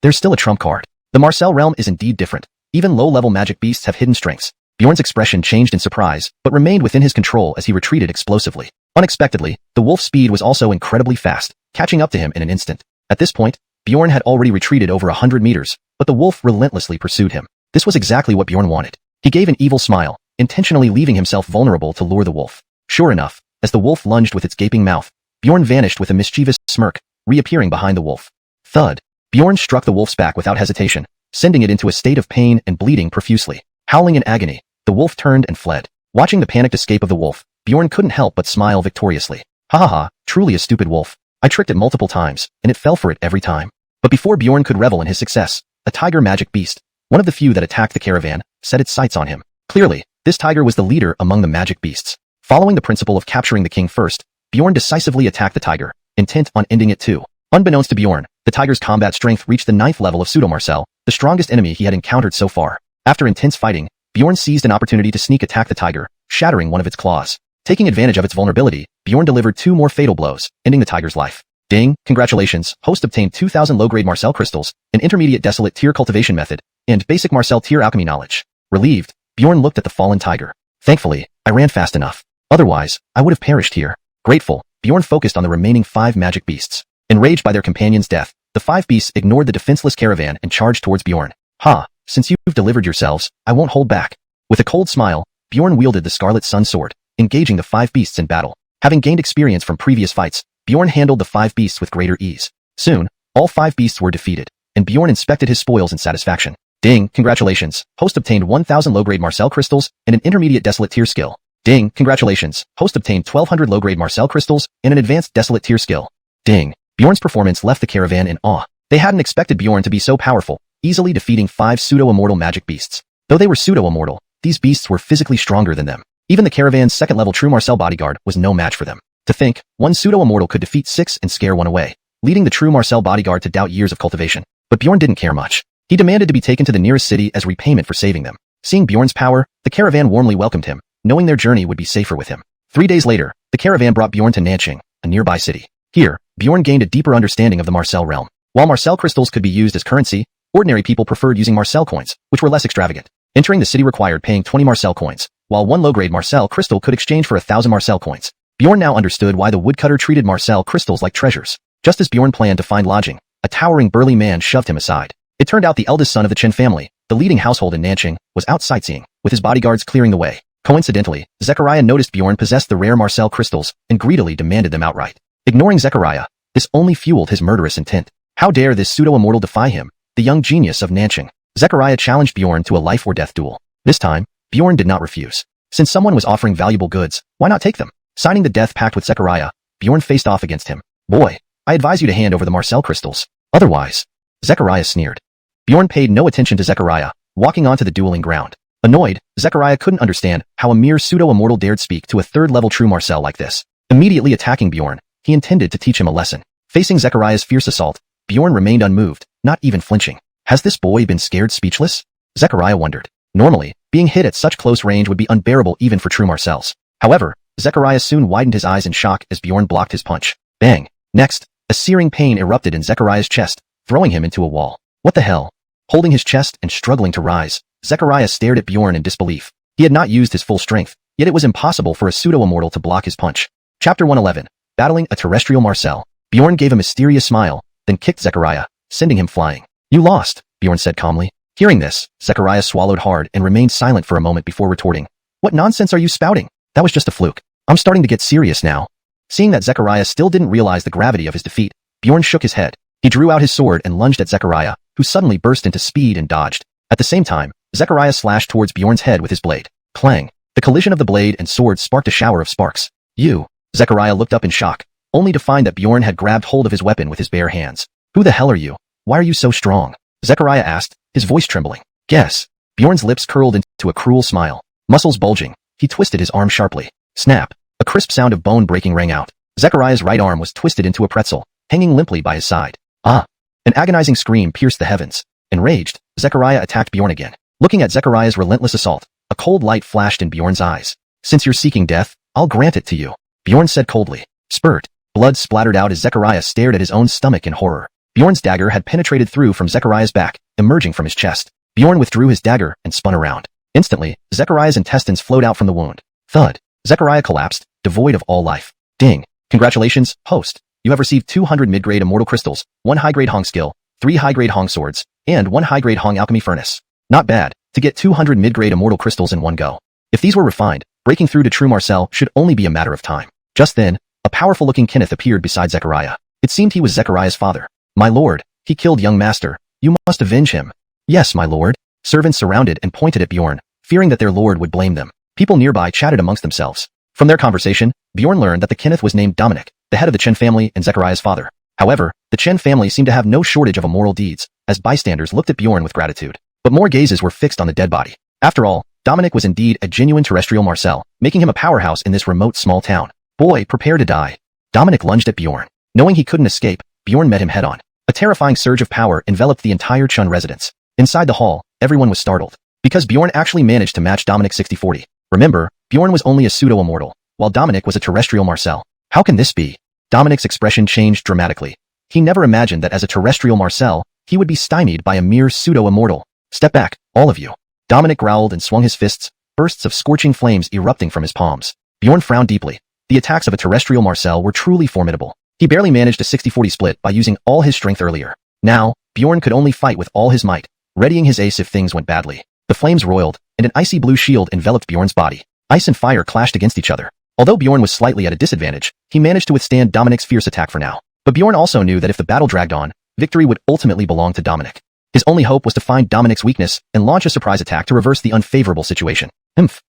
There's still a trump card. The Marcel realm is indeed different. Even low-level magic beasts have hidden strengths. Bjorn's expression changed in surprise, but remained within his control as he retreated explosively. Unexpectedly, the wolf's speed was also incredibly fast, catching up to him in an instant. At this point, Bjorn had already retreated over 100 meters, but the wolf relentlessly pursued him. This was exactly what Bjorn wanted. He gave an evil smile, intentionally leaving himself vulnerable to lure the wolf. Sure enough, as the wolf lunged with its gaping mouth, Bjorn vanished with a mischievous smirk, reappearing behind the wolf. Thud. Bjorn struck the wolf's back without hesitation, sending it into a state of pain and bleeding profusely. Howling in agony, the wolf turned and fled. Watching the panicked escape of the wolf, Bjorn couldn't help but smile victoriously. Ha ha ha, truly a stupid wolf. I tricked it multiple times, and it fell for it every time. But before Bjorn could revel in his success, a tiger magic beast, one of the few that attacked the caravan, set its sights on him. Clearly, this tiger was the leader among the magic beasts. Following the principle of capturing the king first, Bjorn decisively attacked the tiger, intent on ending it too. Unbeknownst to Bjorn, the tiger's combat strength reached the 9th level of Pseudo-Marcel, the strongest enemy he had encountered so far. After intense fighting, Bjorn seized an opportunity to sneak attack the tiger, shattering one of its claws. Taking advantage of its vulnerability, Bjorn delivered 2 more fatal blows, ending the tiger's life. Ding, congratulations, host obtained 2,000 low-grade Marcel crystals, an intermediate Desolate tier cultivation method, and basic Marcel tier alchemy knowledge. Relieved, Bjorn looked at the fallen tiger. Thankfully, I ran fast enough. Otherwise, I would have perished here. Grateful, Bjorn focused on the remaining 5 magic beasts. Enraged by their companion's death, the 5 beasts ignored the defenseless caravan and charged towards Bjorn. Ha, since you've delivered yourselves, I won't hold back. With a cold smile, Bjorn wielded the Scarlet Sun sword, engaging the 5 beasts in battle. Having gained experience from previous fights, Bjorn handled the 5 beasts with greater ease. Soon, all 5 beasts were defeated, and Bjorn inspected his spoils in satisfaction. Ding, congratulations. Host obtained 1,000 low-grade Marcel crystals and an intermediate desolate tier skill. Ding, congratulations. Host obtained 1,200 low-grade Marcel crystals and an advanced desolate tier skill. Ding. Bjorn's performance left the caravan in awe. They hadn't expected Bjorn to be so powerful, easily defeating 5 pseudo-immortal magic beasts. Though they were pseudo-immortal, these beasts were physically stronger than them. Even the caravan's second-level true Marcel bodyguard was no match for them. To think, one pseudo-immortal could defeat 6 and scare one away, leading the true Marcel bodyguard to doubt years of cultivation. But Bjorn didn't care much. He demanded to be taken to the nearest city as repayment for saving them. Seeing Bjorn's power, the caravan warmly welcomed him, knowing their journey would be safer with him. 3 days later, the caravan brought Bjorn to Nanqing, a nearby city. Here, Bjorn gained a deeper understanding of the Marcel realm. While Marcel crystals could be used as currency, ordinary people preferred using Marcel coins, which were less extravagant. Entering the city required paying 20 Marcel coins, while 1 low-grade Marcel crystal could exchange for 1,000 Marcel coins. Bjorn now understood why the woodcutter treated Marcel crystals like treasures. Just as Bjorn planned to find lodging, a towering burly man shoved him aside. It turned out the eldest son of the Chen family, the leading household in Nanqing, was out sightseeing, with his bodyguards clearing the way. Coincidentally, Zechariah noticed Bjorn possessed the rare Marcel crystals and greedily demanded them outright. Ignoring Zechariah, this only fueled his murderous intent. How dare this pseudo-immortal defy him, the young genius of Nanqing? Zechariah challenged Bjorn to a life-or-death duel. This time, Bjorn did not refuse. Since someone was offering valuable goods, why not take them? Signing the death pact with Zechariah, Bjorn faced off against him. Boy, I advise you to hand over the Marcel crystals. Otherwise, Zechariah sneered. Bjorn paid no attention to Zechariah, walking onto the dueling ground. Annoyed, Zechariah couldn't understand how a mere pseudo-immortal dared speak to a third-level true Marcel like this. Immediately attacking Bjorn, he intended to teach him a lesson. Facing Zechariah's fierce assault, Bjorn remained unmoved, not even flinching. Has this boy been scared speechless? Zechariah wondered. Normally, being hit at such close range would be unbearable even for true Marcels. However, Zechariah soon widened his eyes in shock as Bjorn blocked his punch. Bang! Next, a searing pain erupted in Zechariah's chest, throwing him into a wall. What the hell? Holding his chest and struggling to rise, Zechariah stared at Bjorn in disbelief. He had not used his full strength, yet it was impossible for a pseudo-immortal to block his punch. Chapter 111. Battling a terrestrial Marcel. Bjorn gave a mysterious smile, then kicked Zechariah, sending him flying. You lost, Bjorn said calmly. Hearing this, Zechariah swallowed hard and remained silent for a moment before retorting. What nonsense are you spouting? That was just a fluke. I'm starting to get serious now. Seeing that Zechariah still didn't realize the gravity of his defeat, Bjorn shook his head. He drew out his sword and lunged at Zechariah, who suddenly burst into speed and dodged. At the same time, Zechariah slashed towards Bjorn's head with his blade. Clang! The collision of the blade and sword sparked a shower of sparks. You! Zechariah looked up in shock, only to find that Bjorn had grabbed hold of his weapon with his bare hands. Who the hell are you? Why are you so strong? Zechariah asked, his voice trembling. Guess. Bjorn's lips curled into a cruel smile. Muscles bulging, he twisted his arm sharply. Snap! A crisp sound of bone breaking rang out. Zechariah's right arm was twisted into a pretzel, hanging limply by his side. Ah! An agonizing scream pierced the heavens. Enraged, Zechariah attacked Bjorn again. Looking at Zechariah's relentless assault, a cold light flashed in Bjorn's eyes. Since you're seeking death, I'll grant it to you, Bjorn said coldly. Spurt. Blood splattered out as Zechariah stared at his own stomach in horror. Bjorn's dagger had penetrated through from Zechariah's back, emerging from his chest. Bjorn withdrew his dagger and spun around. Instantly, Zechariah's intestines flowed out from the wound. Thud. Zechariah collapsed, devoid of all life. Ding. Congratulations, host. You have received 200 mid-grade immortal crystals, 1 high-grade Hong skill, 3 high-grade Hong swords, and 1 high-grade Hong alchemy furnace. Not bad, to get 200 mid-grade immortal crystals in one go. If these were refined, breaking through to true Marcel should only be a matter of time. Just then, a powerful-looking Kenneth appeared beside Zechariah. It seemed he was Zechariah's father. My lord, he killed young master. You must avenge him. Yes, my lord. Servants surrounded and pointed at Bjorn, fearing that their lord would blame them. People nearby chatted amongst themselves. From their conversation, Bjorn learned that the Kenneth was named Dominic, the head of the Chen family and Zechariah's father. However, the Chen family seemed to have no shortage of immoral deeds, as bystanders looked at Bjorn with gratitude. But more gazes were fixed on the dead body. After all, Dominic was indeed a genuine terrestrial Marcel, making him a powerhouse in this remote small town. Boy, prepare to die. Dominic lunged at Bjorn. Knowing he couldn't escape, Bjorn met him head-on. A terrifying surge of power enveloped the entire Chun residence. Inside the hall, everyone was startled, because Bjorn actually managed to match Dominic's 60-40. Remember, Bjorn was only a pseudo-immortal, while Dominic was a terrestrial Marcel. How can this be? Dominic's expression changed dramatically. He never imagined that as a terrestrial Marcel, he would be stymied by a mere pseudo-immortal. Step back, all of you. Dominic growled and swung his fists, bursts of scorching flames erupting from his palms. Bjorn frowned deeply. The attacks of a terrestrial Marcel were truly formidable. He barely managed a 60-40 split by using all his strength earlier. Now, Bjorn could only fight with all his might, readying his ace if things went badly. The flames roiled, and an icy blue shield enveloped Bjorn's body. Ice and fire clashed against each other. Although Bjorn was slightly at a disadvantage, he managed to withstand Dominic's fierce attack for now. But Bjorn also knew that if the battle dragged on, victory would ultimately belong to Dominic. His only hope was to find Dominic's weakness and launch a surprise attack to reverse the unfavorable situation.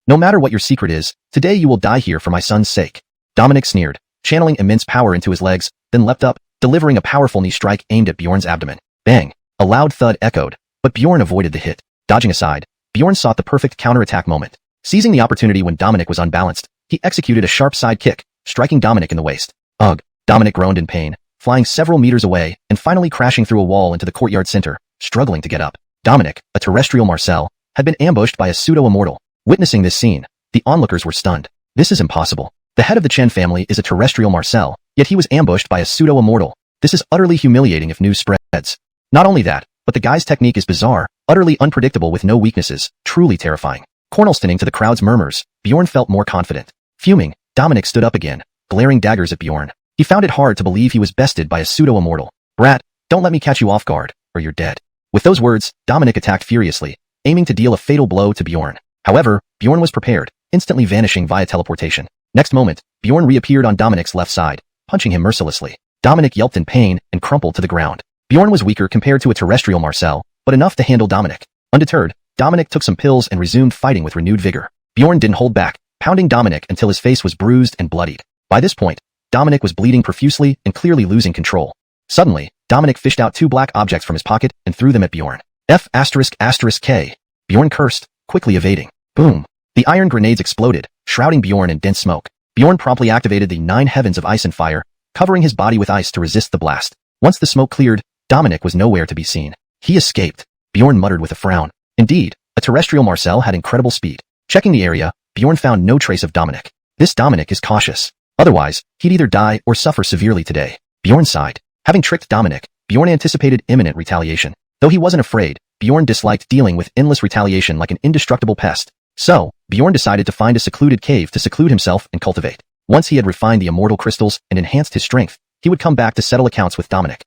No matter what your secret is, today you will die here for my son's sake. Dominic sneered, channeling immense power into his legs, then leapt up, delivering a powerful knee strike aimed at Bjorn's abdomen. Bang! A loud thud echoed, but Bjorn avoided the hit. Dodging aside, Bjorn sought the perfect counterattack moment. Seizing the opportunity when Dominic was unbalanced, he executed a sharp side kick, striking Dominic in the waist. Ugh! Dominic groaned in pain, flying several meters away and finally crashing through a wall into the courtyard center, struggling to get up. Dominic, a terrestrial Marcel, had been ambushed by a pseudo-immortal. Witnessing this scene, the onlookers were stunned. This is impossible. The head of the Chen family is a terrestrial Marcel, yet he was ambushed by a pseudo-immortal. This is utterly humiliating if news spreads. Not only that, but the guy's technique is bizarre, utterly unpredictable with no weaknesses, truly terrifying. Cornelstoning to the crowd's murmurs, Bjorn felt more confident. Fuming, Dominic stood up again, glaring daggers at Bjorn. He found it hard to believe he was bested by a pseudo-immortal. Brat, don't let me catch you off guard, or you're dead. With those words, Dominic attacked furiously, aiming to deal a fatal blow to Bjorn. However, Bjorn was prepared, instantly vanishing via teleportation. Next moment, Bjorn reappeared on Dominic's left side, punching him mercilessly. Dominic yelped in pain and crumpled to the ground. Bjorn was weaker compared to a terrestrial Marcel, but enough to handle Dominic. Undeterred, Dominic took some pills and resumed fighting with renewed vigor. Bjorn didn't hold back, pounding Dominic until his face was bruised and bloodied. By this point, Dominic was bleeding profusely and clearly losing control. Suddenly, Dominic fished out two black objects from his pocket and threw them at Bjorn. F***K. Bjorn cursed, quickly evading. Boom. The iron grenades exploded, shrouding Bjorn in dense smoke. Bjorn promptly activated the 9 heavens of ice and fire, covering his body with ice to resist the blast. Once the smoke cleared, Dominic was nowhere to be seen. He escaped. Bjorn muttered with a frown. Indeed, a terrestrial Marcel had incredible speed. Checking the area, Bjorn found no trace of Dominic. This Dominic is cautious. Otherwise, he'd either die or suffer severely today. Bjorn sighed. Having tricked Dominic, Bjorn anticipated imminent retaliation. Though he wasn't afraid, Bjorn disliked dealing with endless retaliation like an indestructible pest. So, Bjorn decided to find a secluded cave to seclude himself and cultivate. Once he had refined the immortal crystals and enhanced his strength, he would come back to settle accounts with Dominic.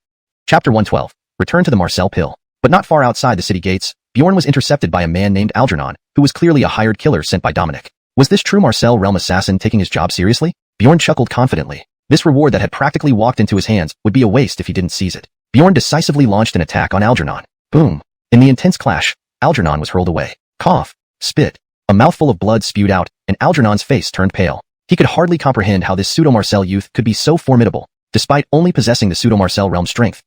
Chapter 112. Return to the Marcel Pill. But not far outside the city gates, Bjorn was intercepted by a man named Algernon, who was clearly a hired killer sent by Dominic. Was this true Marcel realm assassin taking his job seriously? Bjorn chuckled confidently. This reward that had practically walked into his hands would be a waste if he didn't seize it. Bjorn decisively launched an attack on Algernon. Boom. In the intense clash, Algernon was hurled away. Cough. Spit. A mouthful of blood spewed out, and Algernon's face turned pale. He could hardly comprehend how this pseudo-Marcel youth could be so formidable, despite only possessing the pseudo-Marcel realm strength.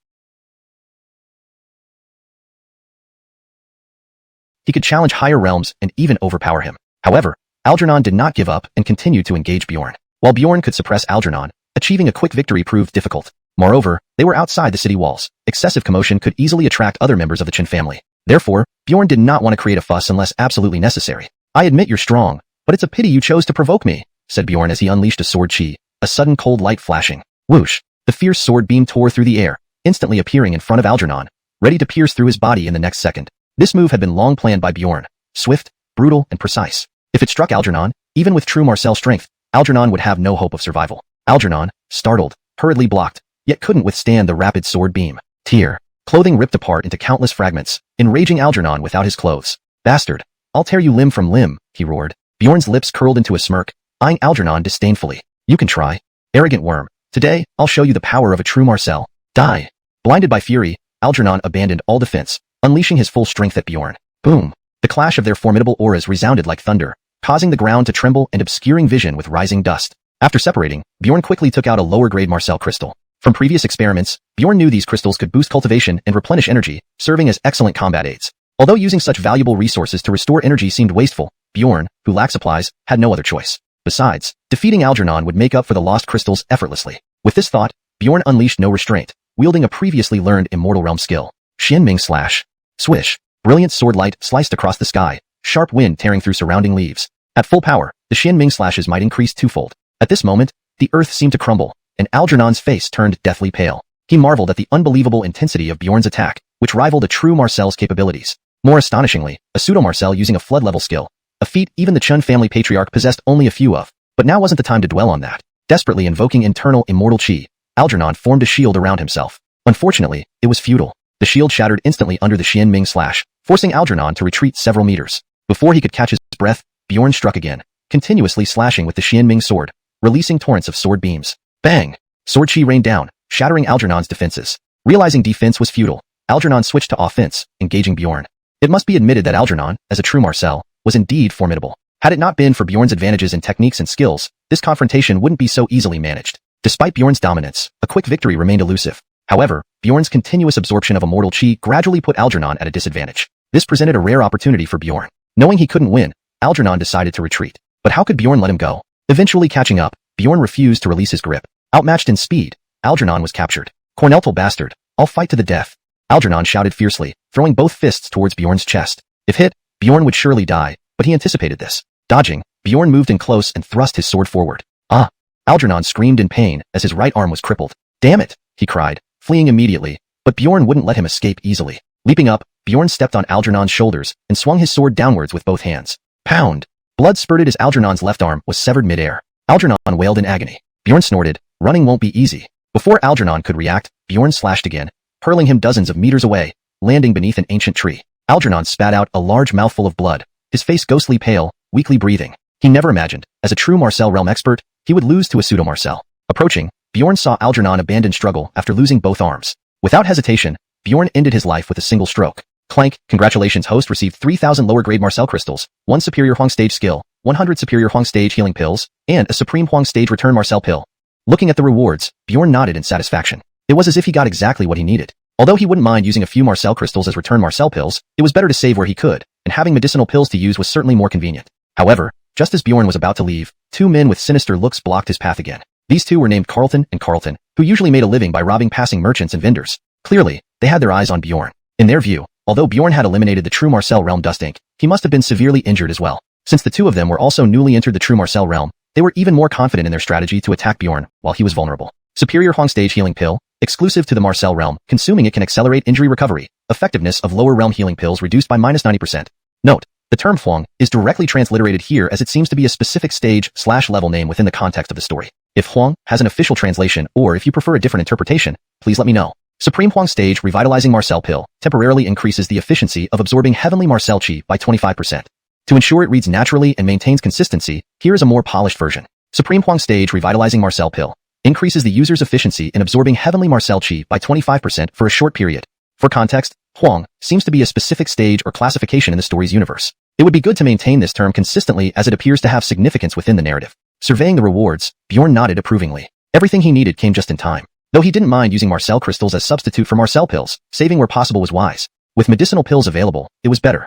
He could challenge higher realms and even overpower him. However, Algernon did not give up and continued to engage Bjorn. While Bjorn could suppress Algernon, achieving a quick victory proved difficult. Moreover, they were outside the city walls. Excessive commotion could easily attract other members of the Chen family. Therefore, Bjorn did not want to create a fuss unless absolutely necessary. I admit you're strong, but it's a pity you chose to provoke me, said Bjorn as he unleashed a sword chi, a sudden cold light flashing. Whoosh! The fierce sword beam tore through the air, instantly appearing in front of Algernon, ready to pierce through his body in the next second. This move had been long planned by Bjorn, swift, brutal, and precise. If it struck Algernon, even with true Marcel strength, Algernon would have no hope of survival. Algernon, startled, hurriedly blocked, yet couldn't withstand the rapid sword beam. Tear. Clothing ripped apart into countless fragments, enraging Algernon without his clothes. Bastard! I'll tear you limb from limb, he roared. Bjorn's lips curled into a smirk, eyeing Algernon disdainfully. You can try. Arrogant worm. Today, I'll show you the power of a true Marcel. Die. Blinded by fury, Algernon abandoned all defense, unleashing his full strength at Bjorn. Boom. The clash of their formidable auras resounded like thunder, causing the ground to tremble and obscuring vision with rising dust. After separating, Bjorn quickly took out a lower-grade Marcel crystal. From previous experiments, Bjorn knew these crystals could boost cultivation and replenish energy, serving as excellent combat aids. Although using such valuable resources to restore energy seemed wasteful, Bjorn, who lacked supplies, had no other choice. Besides, defeating Algernon would make up for the lost crystals effortlessly. With this thought, Bjorn unleashed no restraint, wielding a previously learned Immortal Realm skill. Xianming Slash. Swish. Brilliant sword light sliced across the sky, sharp wind tearing through surrounding leaves. At full power, the Xianming slashes might increase twofold. At this moment, the earth seemed to crumble, and Algernon's face turned deathly pale. He marveled at the unbelievable intensity of Bjorn's attack, which rivaled a true Marcel's capabilities. More astonishingly, a pseudo-Marcel using a flood-level skill, a feat even the Chen family patriarch possessed only a few of. But now wasn't the time to dwell on that. Desperately invoking internal immortal chi, Algernon formed a shield around himself. Unfortunately, it was futile. The shield shattered instantly under the Xianming slash, forcing Algernon to retreat several meters. Before he could catch his breath, Bjorn struck again, continuously slashing with the Xianming sword, releasing torrents of sword beams. Bang! Sword chi rained down, shattering Algernon's defenses. Realizing defense was futile, Algernon switched to offense, engaging Bjorn. It must be admitted that Algernon, as a true Marcel, was indeed formidable. Had it not been for Bjorn's advantages in techniques and skills, this confrontation wouldn't be so easily managed. Despite Bjorn's dominance, a quick victory remained elusive. However, Bjorn's continuous absorption of immortal chi gradually put Algernon at a disadvantage. This presented a rare opportunity for Bjorn. Knowing he couldn't win, Algernon decided to retreat. But how could Bjorn let him go? Eventually catching up, Bjorn refused to release his grip. Outmatched in speed, Algernon was captured. Corneltal bastard, I'll fight to the death. Algernon shouted fiercely, throwing both fists towards Bjorn's chest. If hit, Bjorn would surely die, but he anticipated this. Dodging, Bjorn moved in close and thrust his sword forward. Ah! Algernon screamed in pain as his right arm was crippled. Damn it! He cried, fleeing immediately, but Bjorn wouldn't let him escape easily. Leaping up, Bjorn stepped on Algernon's shoulders and swung his sword downwards with both hands. Pound! Blood spurted as Algernon's left arm was severed mid-air. Algernon wailed in agony. Bjorn snorted, running won't be easy. Before Algernon could react, Bjorn slashed again, hurling him dozens of meters away, landing beneath an ancient tree. Algernon spat out a large mouthful of blood, his face ghostly pale, weakly breathing. He never imagined, as a true Marcel realm expert, he would lose to a pseudo-Marcel. Approaching, Bjorn saw Algernon abandon struggle after losing both arms. Without hesitation, Bjorn ended his life with a single stroke. Clank, congratulations, host received 3,000 lower-grade Marcel crystals, 1 superior Huang stage skill, 100 superior Huang stage healing pills, and a supreme Huang stage return Marcel pill. Looking at the rewards, Bjorn nodded in satisfaction. It was as if he got exactly what he needed. Although he wouldn't mind using a few Marcel crystals as return Marcel pills, it was better to save where he could, and having medicinal pills to use was certainly more convenient. However, just as Bjorn was about to leave, 2 men with sinister looks blocked his path again. These 2 were named Carlton and Carlton, who usually made a living by robbing passing merchants and vendors. Clearly, they had their eyes on Bjorn. In their view, although Bjorn had eliminated the true Marcel realm Dust Inc., he must have been severely injured as well. Since the 2 of them were also newly entered the true Marcel realm, they were even more confident in their strategy to attack Bjorn while he was vulnerable. Superior Huang stage healing pill, exclusive to the Marcel realm, consuming it can accelerate injury recovery. Effectiveness of lower realm healing pills reduced by -90%. Note, the term Huang is directly transliterated here as it seems to be a specific stage/level name within the context of the story. If Huang has an official translation or if you prefer a different interpretation, please let me know. Supreme Huang stage revitalizing Marcel pill temporarily increases the efficiency of absorbing heavenly Marcel chi by 25%. To ensure it reads naturally and maintains consistency, here is a more polished version. Supreme Huang stage revitalizing Marcel pill increases the user's efficiency in absorbing heavenly Marcel chi by 25% for a short period. For context, Huang seems to be a specific stage or classification in the story's universe. It would be good to maintain this term consistently as it appears to have significance within the narrative. Surveying the rewards, Bjorn nodded approvingly. Everything he needed came just in time. Though he didn't mind using Marcel crystals as substitute for Marcel pills, saving where possible was wise. With medicinal pills available, it was better.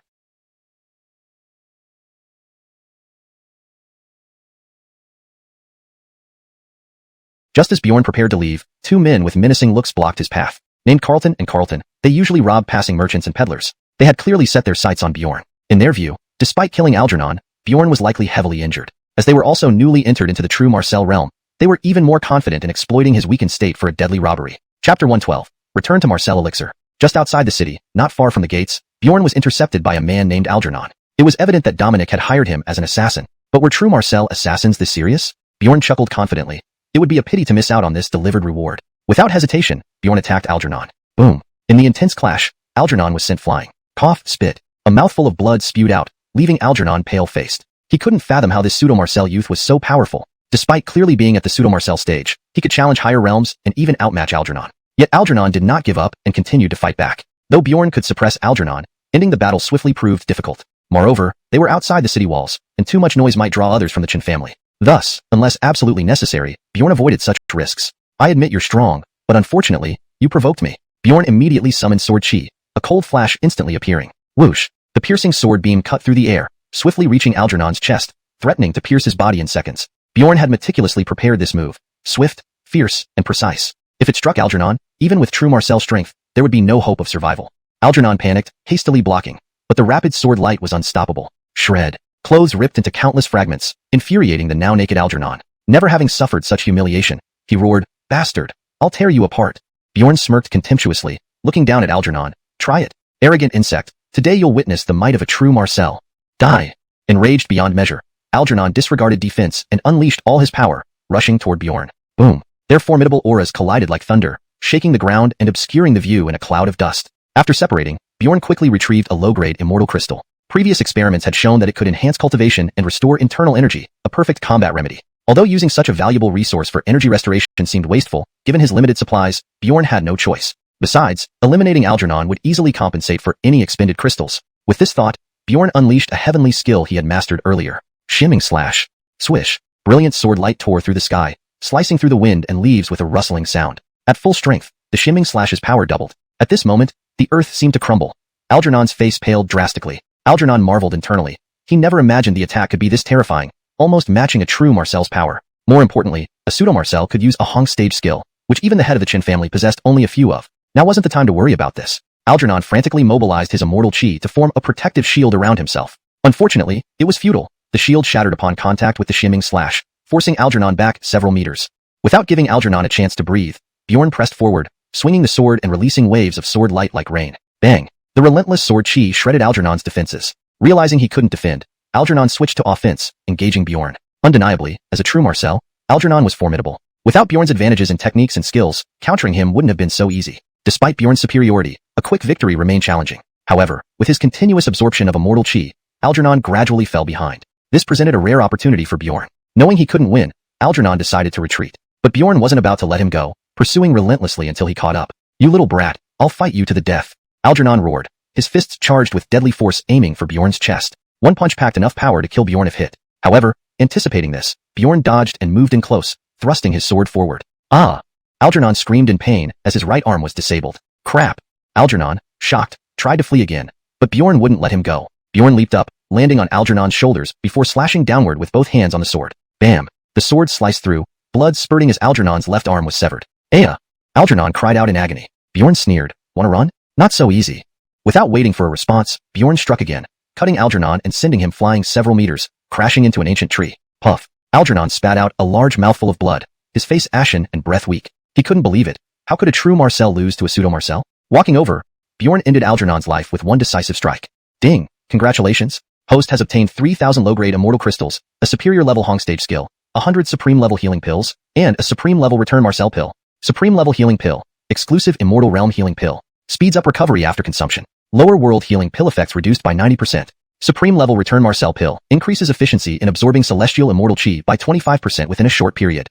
Just as Bjorn prepared to leave, 2 men with menacing looks blocked his path. Named Carlton and Carlton, they usually rob passing merchants and peddlers. They had clearly set their sights on Bjorn. In their view, despite killing Algernon, Bjorn was likely heavily injured. As they were also newly entered into the true Marcel realm, they were even more confident in exploiting his weakened state for a deadly robbery. Chapter 112. Return to Marcel Elixir. Just outside the city, not far from the gates, Bjorn was intercepted by a man named Algernon. It was evident that Dominic had hired him as an assassin. But were true Marcel assassins this serious? Bjorn chuckled confidently. It would be a pity to miss out on this delivered reward. Without hesitation, Bjorn attacked Algernon. Boom. In the intense clash, Algernon was sent flying. Cough, spit. A mouthful of blood spewed out, leaving Algernon pale-faced. He couldn't fathom how this pseudo-Marcel youth was so powerful. Despite clearly being at the pseudo-Marcel stage, he could challenge higher realms and even outmatch Algernon. Yet Algernon did not give up and continued to fight back. Though Bjorn could suppress Algernon, ending the battle swiftly proved difficult. Moreover, they were outside the city walls, and too much noise might draw others from the Chen family. Thus, unless absolutely necessary, Bjorn avoided such risks. I admit you're strong, but unfortunately, you provoked me. Bjorn immediately summoned Sword Chi, a cold flash instantly appearing. Whoosh! The piercing sword beam cut through the air, swiftly reaching Algernon's chest, threatening to pierce his body in seconds. Bjorn had meticulously prepared this move. Swift, fierce, and precise. If it struck Algernon, even with true Marcel strength, there would be no hope of survival. Algernon panicked, hastily blocking. But the rapid sword light was unstoppable. Shred. Clothes ripped into countless fragments, infuriating the now-naked Algernon. Never having suffered such humiliation, he roared, "Bastard! I'll tear you apart." Bjorn smirked contemptuously, looking down at Algernon. "Try it, arrogant insect. Today you'll witness the might of a true Marcel. Die." Enraged beyond measure, Algernon disregarded defense and unleashed all his power, rushing toward Bjorn. Boom! Their formidable auras collided like thunder, shaking the ground and obscuring the view in a cloud of dust. After separating, Bjorn quickly retrieved a low-grade immortal crystal. Previous experiments had shown that it could enhance cultivation and restore internal energy, a perfect combat remedy. Although using such a valuable resource for energy restoration seemed wasteful, given his limited supplies, Bjorn had no choice. Besides, eliminating Algernon would easily compensate for any expended crystals. With this thought, Bjorn unleashed a heavenly skill he had mastered earlier. Shimming Slash. Swish. Brilliant sword light tore through the sky, slicing through the wind and leaves with a rustling sound. At full strength, the Shimming Slash's power doubled. At this moment, the earth seemed to crumble. Algernon's face paled drastically. Algernon marveled internally. He never imagined the attack could be this terrifying, almost matching a true Marcel's power. More importantly, a pseudo-Marcel could use a Hong stage skill, which even the head of the Qin family possessed only a few of. Now wasn't the time to worry about this. Algernon frantically mobilized his immortal chi to form a protective shield around himself. Unfortunately, it was futile. The shield shattered upon contact with the Shimming Slash, forcing Algernon back several meters. Without giving Algernon a chance to breathe, Bjorn pressed forward, swinging the sword and releasing waves of sword light like rain. Bang! The relentless sword chi shredded Algernon's defenses. Realizing he couldn't defend, Algernon switched to offense, engaging Bjorn. Undeniably, as a true Marcel, Algernon was formidable. Without Bjorn's advantages in techniques and skills, countering him wouldn't have been so easy. Despite Bjorn's superiority, a quick victory remained challenging. However, with his continuous absorption of immortal chi, Algernon gradually fell behind. This presented a rare opportunity for Bjorn. Knowing he couldn't win, Algernon decided to retreat. But Bjorn wasn't about to let him go, pursuing relentlessly until he caught up. "You little brat, I'll fight you to the death," Algernon roared, his fists charged with deadly force aiming for Bjorn's chest. One punch packed enough power to kill Bjorn if hit. However, anticipating this, Bjorn dodged and moved in close, thrusting his sword forward. "Ah!" Algernon screamed in pain as his right arm was disabled. "Crap!" Algernon, shocked, tried to flee again, but Bjorn wouldn't let him go. Bjorn leaped up, landing on Algernon's shoulders before slashing downward with both hands on the sword. Bam! The sword sliced through, blood spurting as Algernon's left arm was severed. "Aya!" Algernon cried out in agony. Bjorn sneered. "Wanna run? Not so easy." Without waiting for a response, Bjorn struck again, cutting Algernon and sending him flying several meters, crashing into an ancient tree. Puff! Algernon spat out a large mouthful of blood, his face ashen and breath weak. He couldn't believe it. How could a true Marcel lose to a pseudo-Marcel? Walking over, Bjorn ended Algernon's life with one decisive strike. Ding! Congratulations! Host has obtained 3,000 low-grade immortal crystals, a superior-level Hong stage skill, 100 supreme-level healing pills, and a supreme-level return Marcel pill. Supreme-level healing pill. Exclusive immortal realm healing pill. Speeds up recovery after consumption. Lower world healing pill effects reduced by 90%. Supreme-level return Marcel pill. Increases efficiency in absorbing celestial immortal chi by 25% within a short period.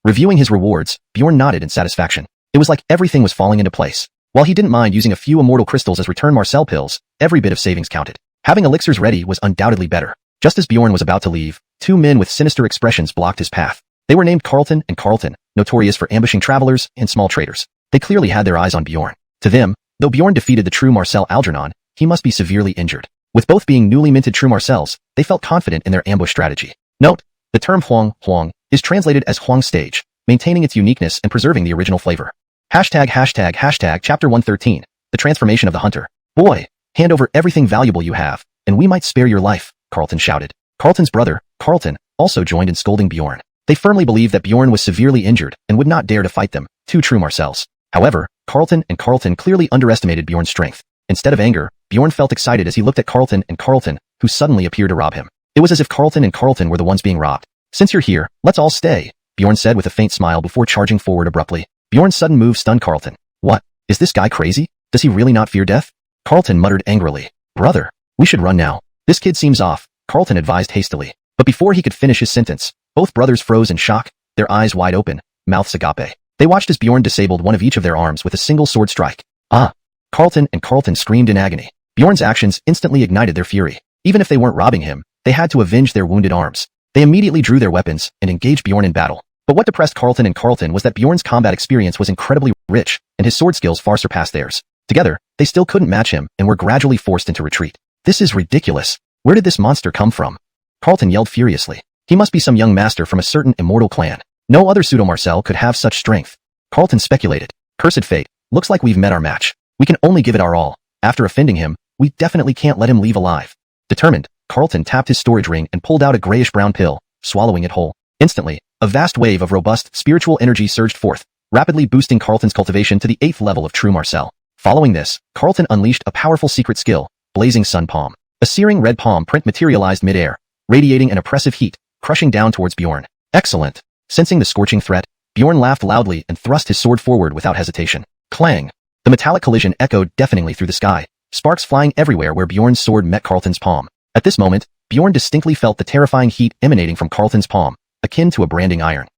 Reviewing his rewards, Bjorn nodded in satisfaction. It was like everything was falling into place. While he didn't mind using a few immortal crystals as return Marcel pills, every bit of savings counted. Having elixirs ready was undoubtedly better. Just as Bjorn was about to leave, two men with sinister expressions blocked his path. They were named Carlton and Carlton, notorious for ambushing travelers and small traders. They clearly had their eyes on Bjorn. To them, though Bjorn defeated the true Marcel Algernon, he must be severely injured. With both being newly minted true Marcels, they felt confident in their ambush strategy. Note: the term xuanhuan is translated as Huang stage, maintaining its uniqueness and preserving the original flavor. Hashtag chapter 113, the transformation of the hunter. "Boy, hand over everything valuable you have, and we might spare your life," Carlton shouted. Carlton's brother, Carlton, also joined in scolding Bjorn. They firmly believed that Bjorn was severely injured and would not dare to fight them, two true Marcels. However, Carlton and Carlton clearly underestimated Bjorn's strength. Instead of anger, Bjorn felt excited as he looked at Carlton and Carlton, who suddenly appeared to rob him. It was as if Carlton and Carlton were the ones being robbed. "Since you're here, let's all stay," Bjorn said with a faint smile before charging forward abruptly. Bjorn's sudden move stunned Carlton. "What? Is this guy crazy? Does he really not fear death?" Carlton muttered angrily. "Brother, we should run now. This kid seems off," Carlton advised hastily. But before he could finish his sentence, both brothers froze in shock, their eyes wide open, mouths agape. They watched as Bjorn disabled one of each of their arms with a single sword strike. "Ah!" Carlton and Carlton screamed in agony. Bjorn's actions instantly ignited their fury. Even if they weren't robbing him, they had to avenge their wounded arms. They immediately drew their weapons and engaged Bjorn in battle. But what depressed Carlton and Carlton was that Bjorn's combat experience was incredibly rich, and his sword skills far surpassed theirs. Together, they still couldn't match him and were gradually forced into retreat. "This is ridiculous. Where did this monster come from?" Carlton yelled furiously. "He must be some young master from a certain immortal clan. No other pseudo-Marcel could have such strength." Carlton speculated. "Cursed fate, looks like we've met our match. We can only give it our all. After offending him, we definitely can't let him leave alive." Determined, Carlton tapped his storage ring and pulled out a grayish-brown pill, swallowing it whole. Instantly, a vast wave of robust spiritual energy surged forth, rapidly boosting Carlton's cultivation to the 8th level of true Marcel. Following this, Carlton unleashed a powerful secret skill, Blazing Sun Palm. A searing red palm print materialized mid-air, radiating an oppressive heat, crushing down towards Bjorn. "Excellent!" Sensing the scorching threat, Bjorn laughed loudly and thrust his sword forward without hesitation. Clang! The metallic collision echoed deafeningly through the sky, sparks flying everywhere where Bjorn's sword met Carlton's palm. At this moment, Bjorn distinctly felt the terrifying heat emanating from Carlton's palm, akin to a branding iron.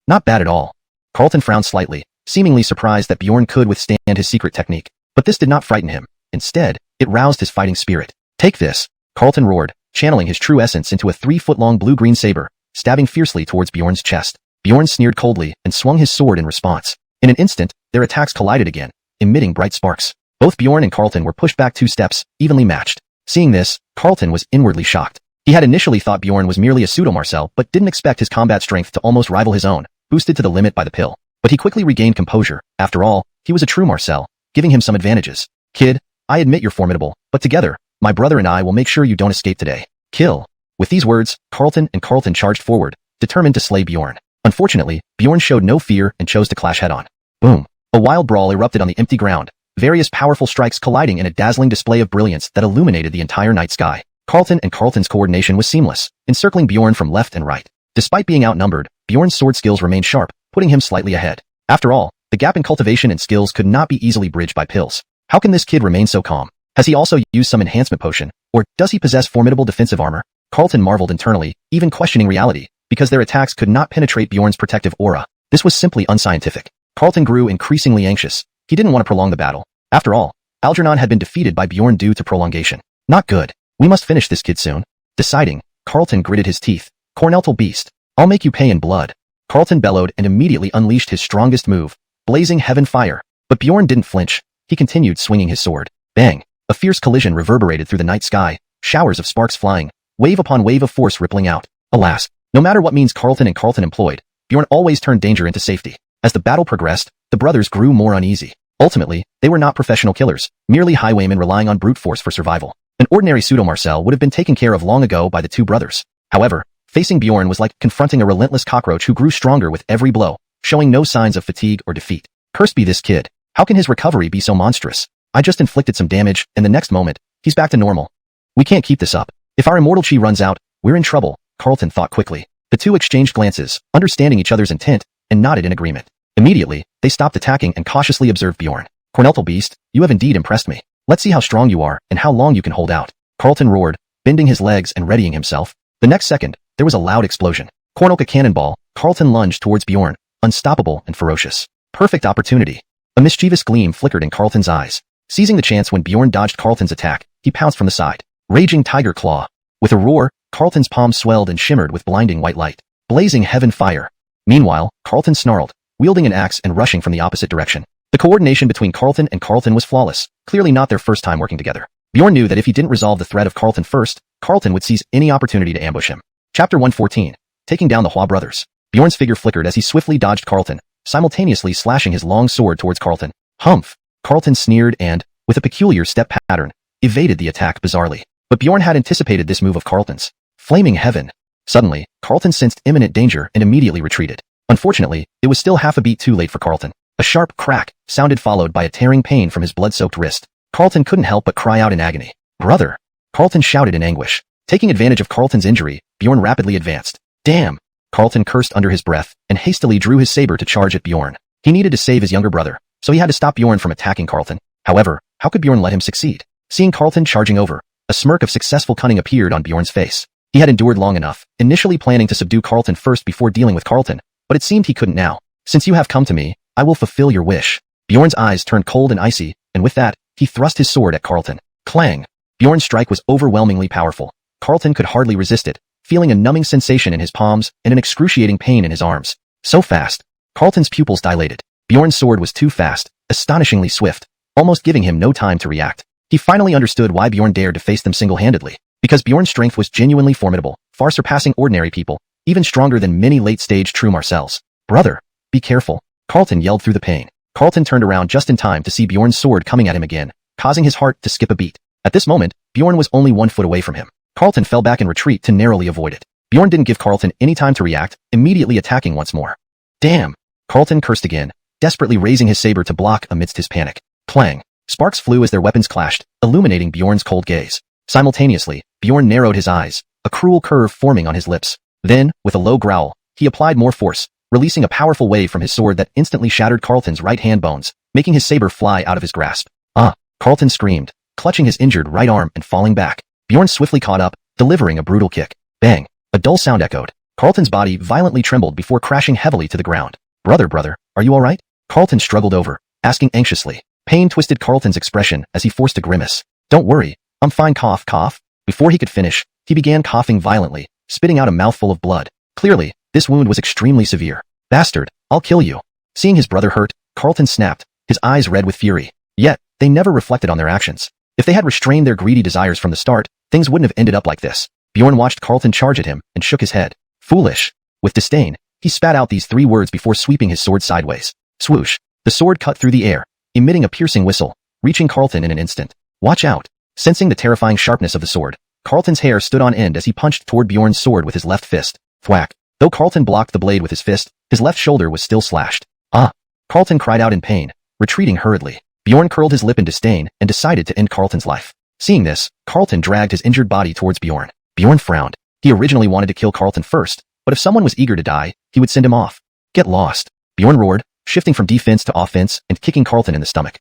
Not bad at all. Carlton frowned slightly, seemingly surprised that Bjorn could withstand his secret technique. But this did not frighten him. Instead, it roused his fighting spirit. Take this, Carlton roared, channeling his true essence into a 3-foot-long blue-green saber, stabbing fiercely towards Bjorn's chest. Bjorn sneered coldly and swung his sword in response. In an instant, their attacks collided again, emitting bright sparks. Both Bjorn and Carlton were pushed back 2 steps, evenly matched. Seeing this, Carlton was inwardly shocked. He had initially thought Bjorn was merely a pseudo-Marcel, but didn't expect his combat strength to almost rival his own, boosted to the limit by the pill. But he quickly regained composure. After all, he was a true Marcel, giving him some advantages. Kid, I admit you're formidable, but together, my brother and I will make sure you don't escape today. Kill. With these words, Carlton charged forward, determined to slay Bjorn. Unfortunately, Bjorn showed no fear and chose to clash head-on. Boom. A wild brawl erupted on the empty ground, various powerful strikes colliding in a dazzling display of brilliance that illuminated the entire night sky. Carlton's coordination was seamless, encircling Bjorn from left and right. Despite being outnumbered, Bjorn's sword skills remained sharp, putting him slightly ahead. After all, the gap in cultivation and skills could not be easily bridged by pills. How can this kid remain so calm? Has he also used some enhancement potion, or does he possess formidable defensive armor? Carlton marveled internally, even questioning reality, because their attacks could not penetrate Bjorn's protective aura. This was simply unscientific. Carlton grew increasingly anxious. He didn't want to prolong the battle. After all, Algernon had been defeated by Bjorn due to prolongation. Not good. We must finish this kid soon. Deciding, Carlton gritted his teeth. Corneltal beast. I'll make you pay in blood. Carlton bellowed and immediately unleashed his strongest move, blazing heaven fire. But Bjorn didn't flinch. He continued swinging his sword. Bang! A fierce collision reverberated through the night sky, showers of sparks flying, wave upon wave of force rippling out. Alas, no matter what means Carlton employed, Bjorn always turned danger into safety. As the battle progressed, the brothers grew more uneasy. Ultimately, they were not professional killers, merely highwaymen relying on brute force for survival. An ordinary pseudo-Marcel would have been taken care of long ago by the 2 brothers. However, facing Bjorn was like confronting a relentless cockroach who grew stronger with every blow, showing no signs of fatigue or defeat. Cursed be this kid. How can his recovery be so monstrous? I just inflicted some damage, and the next moment, he's back to normal. We can't keep this up. If our immortal chi runs out, we're in trouble, Carlton thought quickly. The 2 exchanged glances, understanding each other's intent, and nodded in agreement. Immediately, they stopped attacking and cautiously observed Bjorn. Corneltal beast, you have indeed impressed me. Let's see how strong you are and how long you can hold out. Carlton roared, bending his legs and readying himself. The next second, there was a loud explosion. Cornelka cannonball, Carlton lunged towards Bjorn, unstoppable and ferocious. Perfect opportunity. A mischievous gleam flickered in Carlton's eyes. Seizing the chance when Bjorn dodged Carlton's attack, he pounced from the side. Raging tiger claw. With a roar, Carlton's palms swelled and shimmered with blinding white light. Blazing heaven fire. Meanwhile, Carlton snarled, wielding an axe and rushing from the opposite direction. The coordination between Carlton was flawless, clearly not their first time working together. Bjorn knew that if he didn't resolve the threat of Carlton first, Carlton would seize any opportunity to ambush him. Chapter 114. Taking down the Hua brothers. Bjorn's figure flickered as he swiftly dodged Carlton, simultaneously slashing his long sword towards Carlton. Humph! Carlton sneered and, with a peculiar step pattern, evaded the attack bizarrely. But Bjorn had anticipated this move of Carlton's. Flaming heaven. Suddenly, Carlton sensed imminent danger and immediately retreated. Unfortunately, it was still half a beat too late for Carlton. A sharp crack sounded followed by a tearing pain from his blood-soaked wrist. Carlton couldn't help but cry out in agony. Brother! Carlton shouted in anguish. Taking advantage of Carlton's injury, Bjorn rapidly advanced. Damn! Carlton cursed under his breath and hastily drew his saber to charge at Bjorn. He needed to save his younger brother, so he had to stop Bjorn from attacking Carlton. However, how could Bjorn let him succeed? Seeing Carlton charging over, a smirk of successful cunning appeared on Bjorn's face. He had endured long enough, initially planning to subdue Carlton first before dealing with Carlton, but it seemed he couldn't now. Since you have come to me, I will fulfill your wish. Bjorn's eyes turned cold and icy, and with that, he thrust his sword at Carlton. Clang! Bjorn's strike was overwhelmingly powerful. Carlton could hardly resist it, feeling a numbing sensation in his palms and an excruciating pain in his arms. So fast. Carlton's pupils dilated. Bjorn's sword was too fast, astonishingly swift, almost giving him no time to react. He finally understood why Bjorn dared to face them single-handedly. Because Bjorn's strength was genuinely formidable, far surpassing ordinary people, even stronger than many late-stage true Marcels. Brother! Be careful! Carlton yelled through the pain. Carlton turned around just in time to see Bjorn's sword coming at him again, causing his heart to skip a beat. At this moment, Bjorn was only 1 foot away from him. Carlton fell back in retreat to narrowly avoid it. Bjorn didn't give Carlton any time to react, immediately attacking once more. Damn! Carlton cursed again, desperately raising his saber to block amidst his panic. Clang! Sparks flew as their weapons clashed, illuminating Bjorn's cold gaze. Simultaneously, Bjorn narrowed his eyes, a cruel curve forming on his lips. Then, with a low growl, he applied more force, releasing a powerful wave from his sword that instantly shattered Carlton's right hand bones, making his saber fly out of his grasp. Ah! Carlton screamed, clutching his injured right arm and falling back. Bjorn swiftly caught up, delivering a brutal kick. Bang! A dull sound echoed. Carlton's body violently trembled before crashing heavily to the ground. Brother, are you alright? Carlton struggled over, asking anxiously. Pain twisted Carlton's expression as he forced a grimace. Don't worry, I'm fine, cough, cough. Before he could finish, he began coughing violently, spitting out a mouthful of blood. Clearly, this wound was extremely severe. Bastard, I'll kill you. Seeing his brother hurt, Carlton snapped, his eyes red with fury. Yet, they never reflected on their actions. If they had restrained their greedy desires from the start, things wouldn't have ended up like this. Bjorn watched Carlton charge at him and shook his head. Foolish. With disdain, he spat out these 3 words before sweeping his sword sideways. Swoosh. The sword cut through the air, emitting a piercing whistle, reaching Carlton in an instant. Watch out. Sensing the terrifying sharpness of the sword, Carlton's hair stood on end as he punched toward Bjorn's sword with his left fist. Thwack. Though Carlton blocked the blade with his fist, his left shoulder was still slashed. Ah! Carlton cried out in pain, retreating hurriedly. Bjorn curled his lip in disdain and decided to end Carlton's life. Seeing this, Carlton dragged his injured body towards Bjorn. Bjorn frowned. He originally wanted to kill Carlton first, but if someone was eager to die, he would send him off. Get lost. Bjorn roared, shifting from defense to offense and kicking Carlton in the stomach.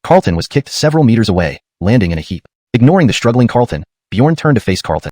Carlton was kicked several meters away, landing in a heap. Ignoring the struggling Carlton, Bjorn turned to face Carlton.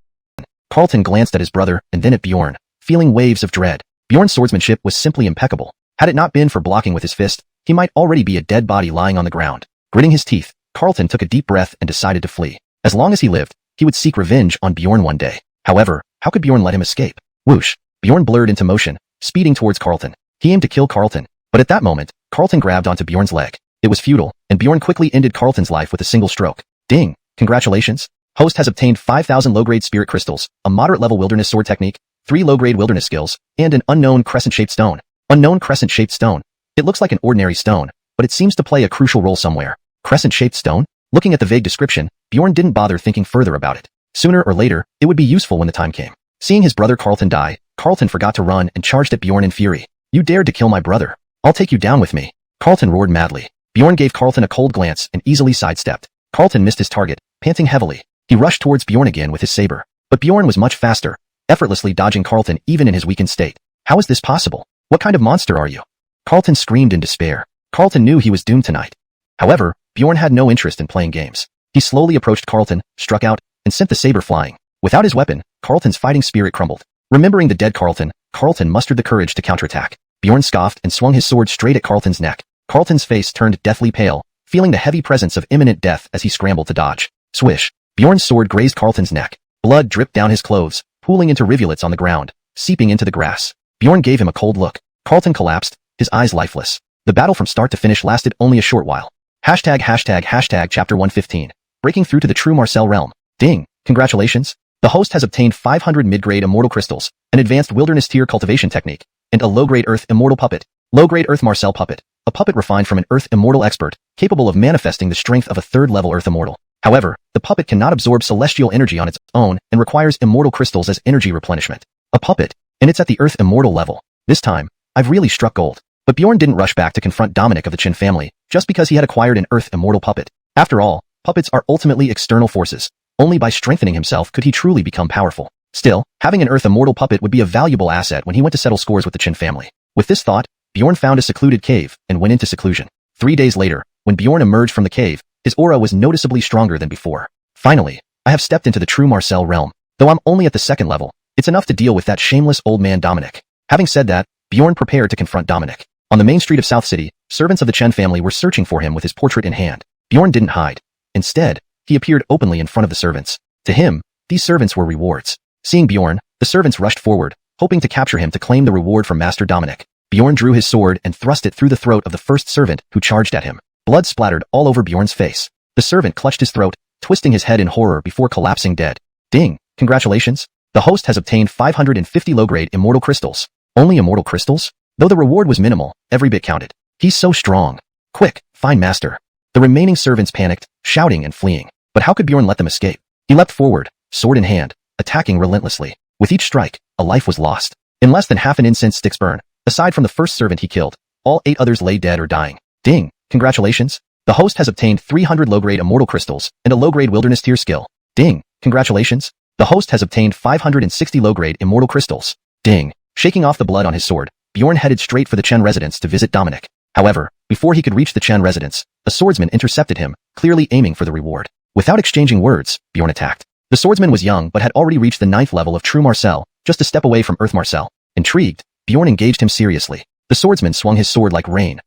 Carlton glanced at his brother and then at Bjorn, feeling waves of dread. Bjorn's swordsmanship was simply impeccable. Had it not been for blocking with his fist, he might already be a dead body lying on the ground. Gritting his teeth, Carlton took a deep breath and decided to flee. As long as he lived, he would seek revenge on Bjorn one day. However, how could Bjorn let him escape? Whoosh! Bjorn blurred into motion, speeding towards Carlton. He aimed to kill Carlton, but at that moment, Carlton grabbed onto Bjorn's leg. It was futile, and Bjorn quickly ended Carlton's life with a single stroke. Ding! Congratulations! Host has obtained 5,000 low-grade spirit crystals, a moderate-level wilderness sword technique, 3 low-grade wilderness skills, and an unknown crescent-shaped stone. Unknown crescent-shaped stone. It looks like an ordinary stone, but it seems to play a crucial role somewhere. Crescent-shaped stone? Looking at the vague description, Bjorn didn't bother thinking further about it. Sooner or later, it would be useful when the time came. Seeing his brother Carlton die, Carlton forgot to run and charged at Bjorn in fury. You dared to kill my brother. I'll take you down with me. Carlton roared madly. Bjorn gave Carlton a cold glance and easily sidestepped. Carlton missed his target, panting heavily. He rushed towards Bjorn again with his saber. But Bjorn was much faster, effortlessly dodging Carlton even in his weakened state. How is this possible? What kind of monster are you? Carlton screamed in despair. Carlton knew he was doomed tonight. However, Bjorn had no interest in playing games. He slowly approached Carlton, struck out, and sent the saber flying. Without his weapon, Carlton's fighting spirit crumbled. Remembering the dead Carlton, Carlton mustered the courage to counterattack. Bjorn scoffed and swung his sword straight at Carlton's neck. Carlton's face turned deathly pale, feeling the heavy presence of imminent death as he scrambled to dodge. Swish! Bjorn's sword grazed Carlton's neck. Blood dripped down his clothes, pooling into rivulets on the ground, seeping into the grass. Bjorn gave him a cold look. Carlton collapsed, his eyes lifeless. The battle from start to finish lasted only a short while. Hashtag chapter 115. Breaking through to the true Marcel realm. Ding! Congratulations! The host has obtained 500 mid-grade immortal crystals, an advanced wilderness tier cultivation technique, and a low-grade earth immortal puppet. Low-grade earth Marcel puppet. A puppet refined from an earth immortal expert, capable of manifesting the strength of a 3rd-level earth immortal. However, the puppet cannot absorb celestial energy on its own and requires immortal crystals as energy replenishment. A puppet, and it's at the earth immortal level. This time, I've really struck gold. But Bjorn didn't rush back to confront Dominic of the Chen family, just because he had acquired an earth immortal puppet. After all, puppets are ultimately external forces. Only by strengthening himself could he truly become powerful. Still, having an earth immortal puppet would be a valuable asset when he went to settle scores with the Chen family. With this thought, Bjorn found a secluded cave and went into seclusion. 3 days later, when Bjorn emerged from the cave, his aura was noticeably stronger than before. Finally, I have stepped into the true Marcel realm. Though I'm only at the 2nd level, it's enough to deal with that shameless old man Dominic. Having said that, Bjorn prepared to confront Dominic. On the main street of South City, servants of the Chen family were searching for him with his portrait in hand. Bjorn didn't hide. Instead, he appeared openly in front of the servants. To him, these servants were rewards. Seeing Bjorn, the servants rushed forward, hoping to capture him to claim the reward from Master Dominic. Bjorn drew his sword and thrust it through the throat of the first servant who charged at him. Blood splattered all over Bjorn's face. The servant clutched his throat, twisting his head in horror before collapsing dead. Ding! Congratulations! The host has obtained 550 low-grade immortal crystals. Only immortal crystals? Though the reward was minimal, every bit counted. He's so strong. Quick, find Master. The remaining servants panicked, shouting and fleeing. But how could Bjorn let them escape? He leapt forward, sword in hand, attacking relentlessly. With each strike, a life was lost. In less than half an incense stick's burn, aside from the first servant he killed, all 8 others lay dead or dying. Ding! Congratulations! The host has obtained 300 low-grade immortal crystals and a low-grade wilderness tier skill. Ding! Congratulations! The host has obtained 560 low-grade immortal crystals. Ding! Shaking off the blood on his sword, Bjorn headed straight for the Chen residence to visit Dominic. However, before he could reach the Chen residence, a swordsman intercepted him, clearly aiming for the reward. Without exchanging words, Bjorn attacked. The swordsman was young but had already reached the 9th level of true Marcel, just a step away from Earth Marcel. Intrigued, Bjorn engaged him seriously. The swordsman swung his sword like rain.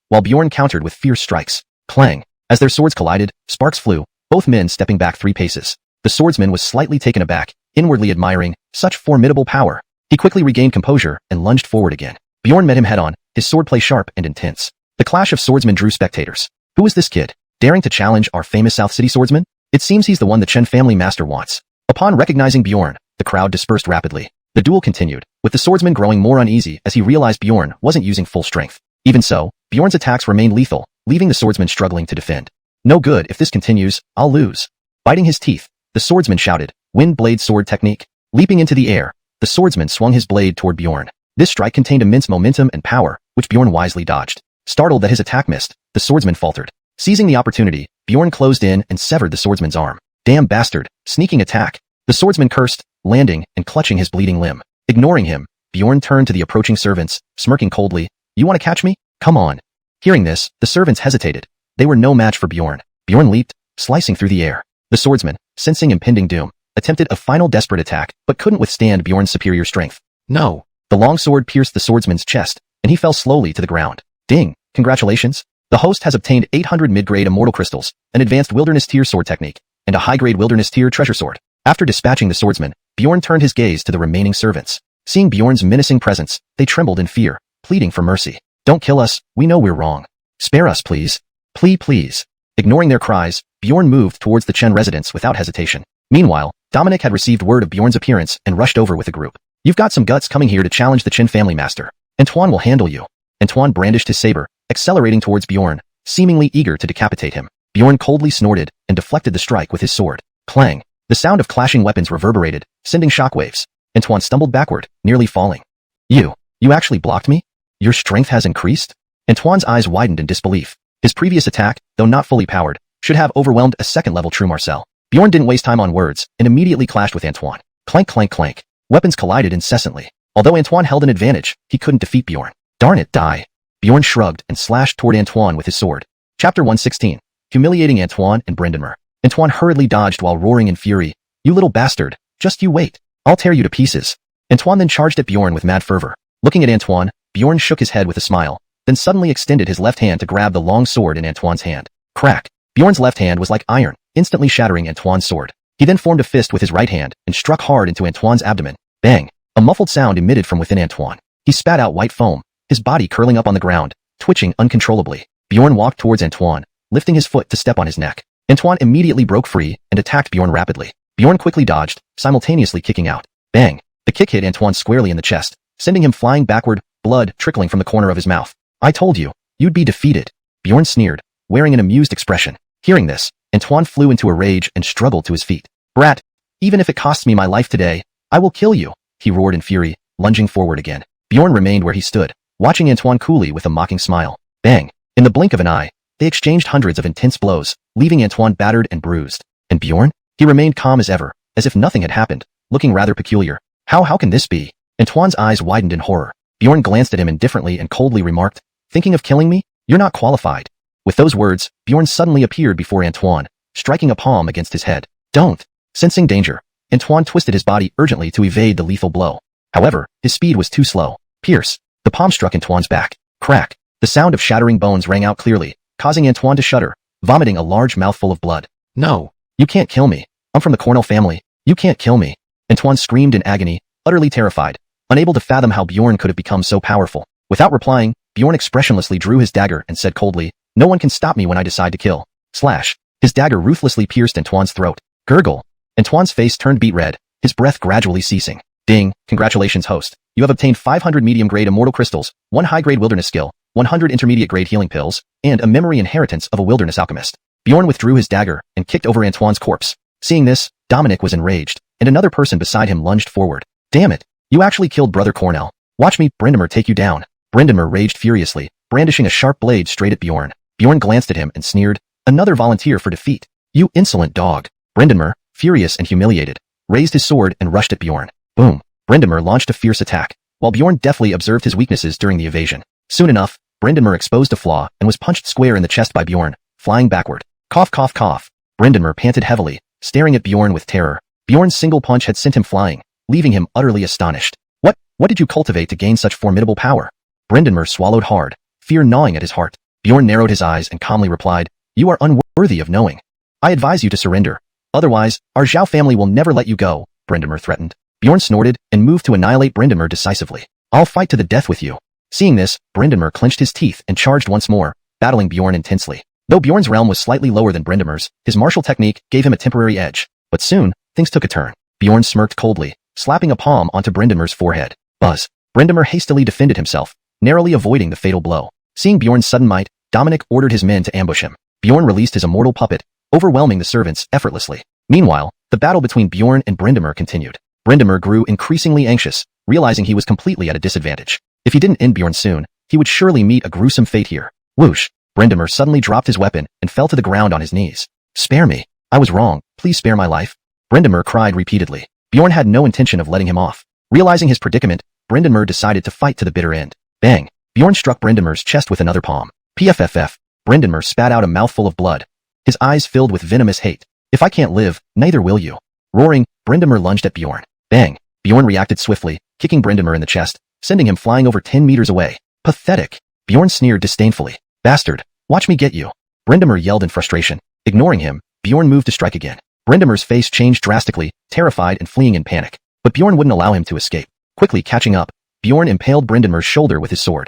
While Bjorn countered with fierce strikes. Clang! As their swords collided, sparks flew, both men stepping back 3 paces. The swordsman was slightly taken aback, inwardly admiring such formidable power. He quickly regained composure and lunged forward again. Bjorn met him head-on, his swordplay sharp and intense. The clash of swordsmen drew spectators. Who is this kid, daring to challenge our famous South City swordsman? It seems he's the one the Chen family master wants. Upon recognizing Bjorn, the crowd dispersed rapidly. The duel continued, with the swordsman growing more uneasy as he realized Bjorn wasn't using full strength. Even so, Bjorn's attacks remained lethal, leaving the swordsman struggling to defend. No good, if this continues, I'll lose. Biting his teeth, the swordsman shouted, wind blade sword technique. Leaping into the air, the swordsman swung his blade toward Bjorn. This strike contained immense momentum and power, which Bjorn wisely dodged. Startled that his attack missed, the swordsman faltered. Seizing the opportunity, Bjorn closed in and severed the swordsman's arm. Damn bastard, sneaking attack. The swordsman cursed, landing and clutching his bleeding limb. Ignoring him, Bjorn turned to the approaching servants, smirking coldly. You want to catch me? Come on. Hearing this, the servants hesitated. They were no match for Bjorn. Bjorn leaped, slicing through the air. The swordsman, sensing impending doom, attempted a final desperate attack, but couldn't withstand Bjorn's superior strength. No. The long sword pierced the swordsman's chest, and he fell slowly to the ground. Ding! Congratulations! The host has obtained 800 mid-grade immortal crystals, an advanced wilderness tier sword technique, and a high-grade wilderness tier treasure sword. After dispatching the swordsman, Bjorn turned his gaze to the remaining servants. Seeing Bjorn's menacing presence, they trembled in fear, pleading for mercy. Don't kill us, we know we're wrong. Spare us, please. Please. Ignoring their cries, Bjorn moved towards the Chen residence without hesitation. Meanwhile, Dominic had received word of Bjorn's appearance and rushed over with the group. You've got some guts coming here to challenge the Chen family master. Antoine will handle you. Antoine brandished his saber, accelerating towards Bjorn, seemingly eager to decapitate him. Bjorn coldly snorted and deflected the strike with his sword. Clang! The sound of clashing weapons reverberated, sending shockwaves. Antoine stumbled backward, nearly falling. You actually blocked me? Your strength has increased? Antoine's eyes widened in disbelief. His previous attack, though not fully powered, should have overwhelmed a second-level true Marcel. Bjorn didn't waste time on words and immediately clashed with Antoine. Clank, clank, clank. Weapons collided incessantly. Although Antoine held an advantage, he couldn't defeat Bjorn. Darn it, die. Bjorn shrugged and slashed toward Antoine with his sword. Chapter 116. Humiliating Antoine and Brendanmer. Antoine hurriedly dodged while roaring in fury. You little bastard, just you wait. I'll tear you to pieces. Antoine then charged at Bjorn with mad fervor. Looking at Antoine, Bjorn shook his head with a smile, then suddenly extended his left hand to grab the long sword in Antoine's hand. Crack! Bjorn's left hand was like iron, instantly shattering Antoine's sword. He then formed a fist with his right hand and struck hard into Antoine's abdomen. Bang! A muffled sound emitted from within Antoine. He spat out white foam, his body curling up on the ground, twitching uncontrollably. Bjorn walked towards Antoine, lifting his foot to step on his neck. Antoine immediately broke free and attacked Bjorn rapidly. Bjorn quickly dodged, simultaneously kicking out. Bang! The kick hit Antoine squarely in the chest, sending him flying backward, blood trickling from the corner of his mouth. I told you, you'd be defeated. Bjorn sneered, wearing an amused expression. Hearing this, Antoine flew into a rage and struggled to his feet. Brat! Even if it costs me my life today, I will kill you, he roared in fury, lunging forward again. Bjorn remained where he stood, watching Antoine coolly with a mocking smile. Bang! In the blink of an eye, they exchanged hundreds of intense blows, leaving Antoine battered and bruised. And Bjorn? He remained calm as ever, as if nothing had happened, looking rather peculiar. How can this be? Antoine's eyes widened in horror. Bjorn glanced at him indifferently and coldly remarked, thinking of killing me? You're not qualified. With those words, Bjorn suddenly appeared before Antoine, striking a palm against his head. Don't! Sensing danger, Antoine twisted his body urgently to evade the lethal blow. However, his speed was too slow. Pierce! The palm struck Antoine's back. Crack! The sound of shattering bones rang out clearly, causing Antoine to shudder, vomiting a large mouthful of blood. No! You can't kill me. I'm from the Cornell family. You can't kill me. Antoine screamed in agony, utterly terrified, unable to fathom how Bjorn could have become so powerful. Without replying, Bjorn expressionlessly drew his dagger and said coldly, no one can stop me when I decide to kill. Slash. His dagger ruthlessly pierced Antoine's throat. Gurgle. Antoine's face turned beet red, his breath gradually ceasing. Ding, congratulations host. You have obtained 500 medium-grade immortal crystals, 1 high-grade wilderness skill, 100 intermediate-grade healing pills, and a memory inheritance of a wilderness alchemist. Bjorn withdrew his dagger and kicked over Antoine's corpse. Seeing this, Dominic was enraged, and another person beside him lunged forward. Damn it! You actually killed Brother Cornell. Watch me, Brendanmer, take you down. Brendanmer raged furiously, brandishing a sharp blade straight at Bjorn. Bjorn glanced at him and sneered, another volunteer for defeat. You insolent dog. Brendanmer, furious and humiliated, raised his sword and rushed at Bjorn. Boom! Brendanmer launched a fierce attack, while Bjorn deftly observed his weaknesses during the evasion. Soon enough, Brendanmer exposed a flaw and was punched square in the chest by Bjorn, flying backward. Cough, cough, cough. Brindenmer panted heavily, staring at Bjorn with terror. Bjorn's single punch had sent him flying, leaving him utterly astonished. What did you cultivate to gain such formidable power? Brindenmer swallowed hard, fear gnawing at his heart. Bjorn narrowed his eyes and calmly replied, You are unworthy of knowing. I advise you to surrender. Otherwise, our Zhao family will never let you go, Brindenmer threatened. Bjorn snorted and moved to annihilate Brindenmer decisively. I'll fight to the death with you. Seeing this, Brindenmer clenched his teeth and charged once more, battling Bjorn intensely. Though Bjorn's realm was slightly lower than Brindenmer's, his martial technique gave him a temporary edge. But soon, things took a turn. Bjorn smirked coldly, slapping a palm onto Brindenmer's forehead. Buzz. Brindenmer hastily defended himself, narrowly avoiding the fatal blow. Seeing Bjorn's sudden might, Dominic ordered his men to ambush him. Bjorn released his immortal puppet, overwhelming the servants effortlessly. Meanwhile, the battle between Bjorn and Brindenmer continued. Brindenmer grew increasingly anxious, realizing he was completely at a disadvantage. If he didn't end Bjorn soon, he would surely meet a gruesome fate here. Whoosh! Brindenmer suddenly dropped his weapon and fell to the ground on his knees. Spare me. I was wrong. Please spare my life. Brindenmer cried repeatedly. Bjorn had no intention of letting him off. Realizing his predicament, Brindenmer decided to fight to the bitter end. Bang! Bjorn struck Brindenmer's chest with another palm. PFFF. Brindenmer spat out a mouthful of blood. His eyes filled with venomous hate. If I can't live, neither will you. Roaring, Brindenmer lunged at Bjorn. Bang! Bjorn reacted swiftly, kicking Brindenmer in the chest, sending him flying over 10 meters away. Pathetic. Bjorn sneered disdainfully. Bastard. Watch me get you. Brindenmer yelled in frustration. Ignoring him, Bjorn moved to strike again. Brindenmer's face changed drastically, terrified and fleeing in panic. But Bjorn wouldn't allow him to escape. Quickly catching up, Bjorn impaled Brindenmer's shoulder with his sword.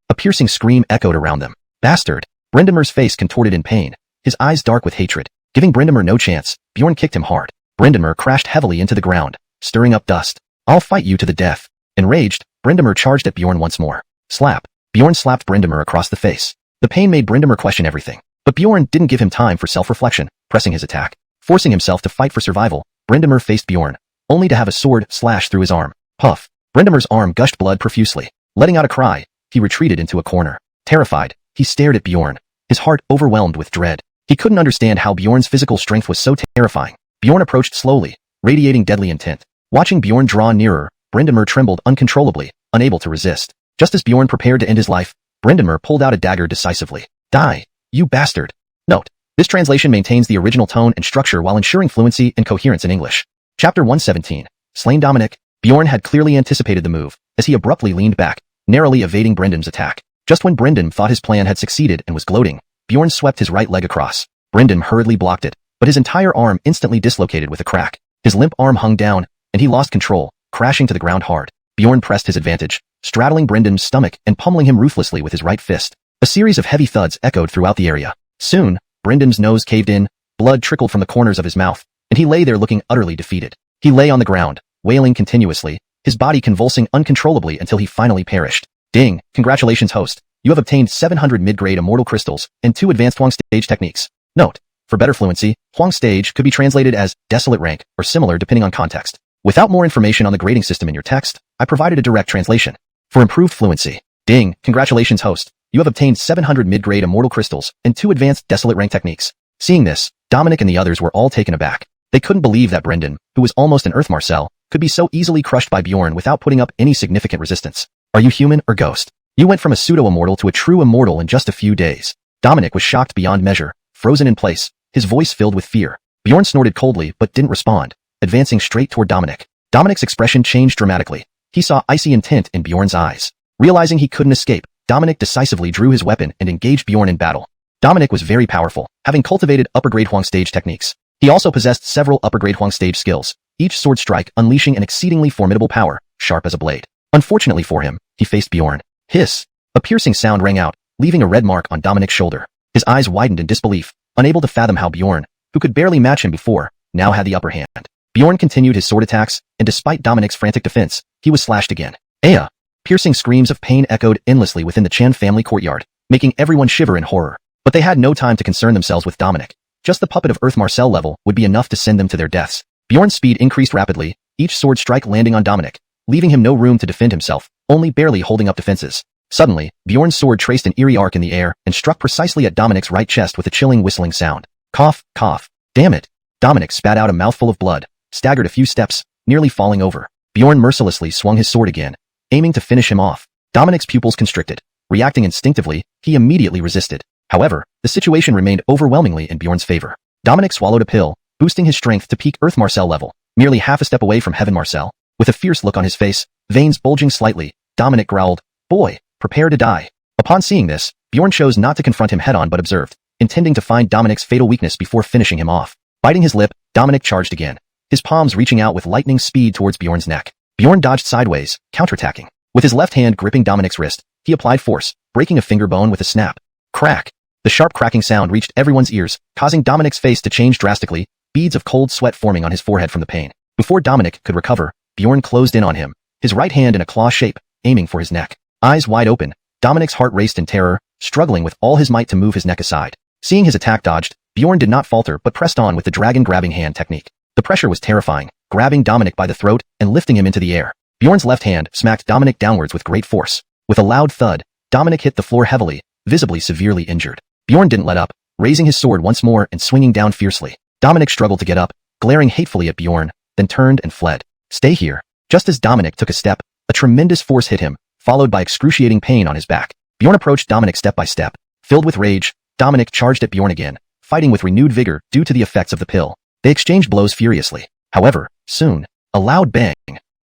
A piercing scream echoed around them. Bastard! Brindenmer's face contorted in pain, his eyes dark with hatred. Giving Brindenmer no chance, Bjorn kicked him hard. Brindenmer crashed heavily into the ground, stirring up dust. I'll fight you to the death. Enraged, Brindenmer charged at Bjorn once more. Slap! Bjorn slapped Brindenmer across the face. The pain made Brindenmer question everything. But Bjorn didn't give him time for self-reflection, pressing his attack. Forcing himself to fight for survival, Brindenmer faced Bjorn, only to have a sword slash through his arm. Puff! Brindenmer's arm gushed blood profusely. Letting out a cry, he retreated into a corner. Terrified, he stared at Bjorn, his heart overwhelmed with dread. He couldn't understand how Bjorn's physical strength was so terrifying. Bjorn approached slowly, radiating deadly intent. Watching Bjorn draw nearer, Brindenmer trembled uncontrollably, unable to resist. Just as Bjorn prepared to end his life, Brindenmer pulled out a dagger decisively. Die, you bastard. Note: this translation maintains the original tone and structure while ensuring fluency and coherence in English. Chapter 117. Slain Dominic. Bjorn had clearly anticipated the move, as he abruptly leaned back, narrowly evading Brendan's attack. Just when Brendan thought his plan had succeeded and was gloating, Bjorn swept his right leg across. Brendan hurriedly blocked it, but his entire arm instantly dislocated with a crack. His limp arm hung down, and he lost control, crashing to the ground hard. Bjorn pressed his advantage, straddling Brendan's stomach and pummeling him ruthlessly with his right fist. A series of heavy thuds echoed throughout the area. Soon, Brendan's nose caved in, blood trickled from the corners of his mouth, and he lay there looking utterly defeated. He lay on the ground, wailing continuously, his body convulsing uncontrollably until he finally perished. Ding! Congratulations, host. You have obtained 700 mid-grade immortal crystals and 2 advanced Huang stage techniques. Note: for better fluency, Huang stage could be translated as desolate rank or similar depending on context. Without more information on the grading system in your text, I provided a direct translation. For improved fluency. Ding! Congratulations, host. You have obtained 700 mid-grade immortal crystals and 2 advanced desolate rank techniques. Seeing this, Dominic and the others were all taken aback. They couldn't believe that Brendan, who was almost an Earth Marcel, could be so easily crushed by Bjorn without putting up any significant resistance. Are you human or ghost? You went from a pseudo-immortal to a true immortal in just a few days. Dominic was shocked beyond measure, frozen in place, his voice filled with fear. Bjorn snorted coldly but didn't respond, advancing straight toward Dominic. Dominic's expression changed dramatically. He saw icy intent in Bjorn's eyes. Realizing he couldn't escape, Dominic decisively drew his weapon and engaged Bjorn in battle. Dominic was very powerful, having cultivated upper-grade Huang stage techniques. He also possessed several upper-grade Huang stage skills, each sword strike unleashing an exceedingly formidable power, sharp as a blade. Unfortunately for him, he faced Bjorn. Hiss! A piercing sound rang out, leaving a red mark on Dominic's shoulder. His eyes widened in disbelief, unable to fathom how Bjorn, who could barely match him before, now had the upper hand. Bjorn continued his sword attacks, and despite Dominic's frantic defense, he was slashed again. Aya! Piercing screams of pain echoed endlessly within the Chen family courtyard, making everyone shiver in horror. But they had no time to concern themselves with Dominic. Just the puppet of Earth Marcel level would be enough to send them to their deaths. Bjorn's speed increased rapidly, each sword strike landing on Dominic, leaving him no room to defend himself, only barely holding up defenses. Suddenly, Bjorn's sword traced an eerie arc in the air and struck precisely at Dominic's right chest with a chilling whistling sound. Cough, cough. Damn it. Dominic spat out a mouthful of blood, staggered a few steps, nearly falling over. Bjorn mercilessly swung his sword again, aiming to finish him off. Dominic's pupils constricted. Reacting instinctively, he immediately resisted. However, the situation remained overwhelmingly in Bjorn's favor. Dominic swallowed a pill, boosting his strength to peak Earth Marcel level, merely half a step away from Heaven Marcel. With a fierce look on his face, veins bulging slightly, Dominic growled, "Boy, prepare to die." Upon seeing this, Bjorn chose not to confront him head-on but observed, intending to find Dominic's fatal weakness before finishing him off. Biting his lip, Dominic charged again, his palms reaching out with lightning speed towards Bjorn's neck. Bjorn dodged sideways, counterattacking. With his left hand gripping Dominic's wrist, he applied force, breaking a finger bone with a snap. Crack! The sharp cracking sound reached everyone's ears, causing Dominic's face to change drastically, beads of cold sweat forming on his forehead from the pain. Before Dominic could recover, Bjorn closed in on him, his right hand in a claw shape, aiming for his neck. Eyes wide open, Dominic's heart raced in terror, struggling with all his might to move his neck aside. Seeing his attack dodged, Bjorn did not falter but pressed on with the dragon grabbing hand technique. The pressure was terrifying, grabbing Dominic by the throat and lifting him into the air. Bjorn's left hand smacked Dominic downwards with great force. With a loud thud, Dominic hit the floor heavily, visibly severely injured. Bjorn didn't let up, raising his sword once more and swinging down fiercely. Dominic struggled to get up, glaring hatefully at Bjorn, then turned and fled. "Stay here." Just as Dominic took a step, a tremendous force hit him, followed by excruciating pain on his back. Bjorn approached Dominic step by step. Filled with rage, Dominic charged at Bjorn again, fighting with renewed vigor due to the effects of the pill. They exchanged blows furiously. However, soon, a loud bang.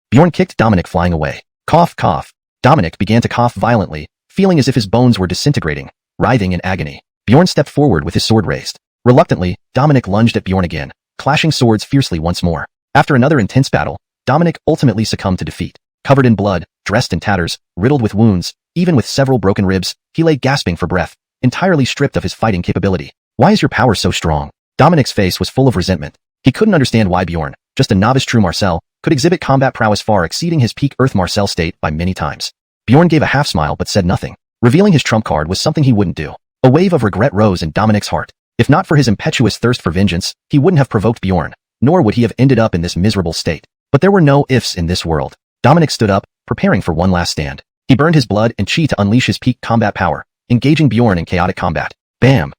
Bjorn kicked Dominic flying away. Cough, cough. Dominic began to cough violently, feeling as if his bones were disintegrating, writhing in agony. Bjorn stepped forward with his sword raised. Reluctantly, Dominic lunged at Bjorn again, clashing swords fiercely once more. After another intense battle, Dominic ultimately succumbed to defeat. Covered in blood, dressed in tatters, riddled with wounds, even with several broken ribs, he lay gasping for breath, entirely stripped of his fighting capability. "Why is your power so strong?" Dominic's face was full of resentment. He couldn't understand why Bjorn, just a novice true Marcel, could exhibit combat prowess far exceeding his peak Earth Marcel state by many times. Bjorn gave a half smile but said nothing. Revealing his trump card was something he wouldn't do. A wave of regret rose in Dominic's heart. If not for his impetuous thirst for vengeance, he wouldn't have provoked Bjorn, nor would he have ended up in this miserable state. But there were no ifs in this world. Dominic stood up, preparing for one last stand. He burned his blood and chi to unleash his peak combat power, engaging Bjorn in chaotic combat. Bam!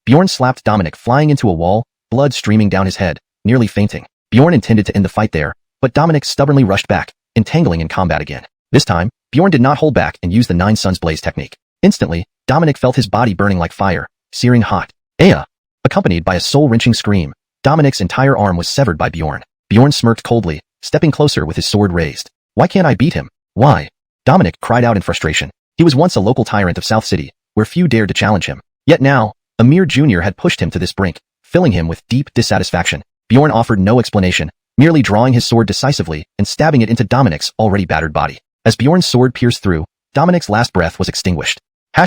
Bjorn slapped Dominic flying into a wall, blood streaming down his head, nearly fainting. Bjorn intended to end the fight there, but Dominic stubbornly rushed back, entangling in combat again. This time, Bjorn did not hold back and used the Nine Suns Blaze technique. Instantly, Dominic felt his body burning like fire, searing hot. Aya! Accompanied by a soul-wrenching scream, Dominic's entire arm was severed by Bjorn. Bjorn smirked coldly, stepping closer with his sword raised. "Why can't I beat him? Why?" Dominic cried out in frustration. He was once a local tyrant of South City, where few dared to challenge him. Yet now, a mere junior had pushed him to this brink, filling him with deep dissatisfaction. Bjorn offered no explanation, merely drawing his sword decisively and stabbing it into Dominic's already battered body. As Bjorn's sword pierced through, Dominic's last breath was extinguished. ####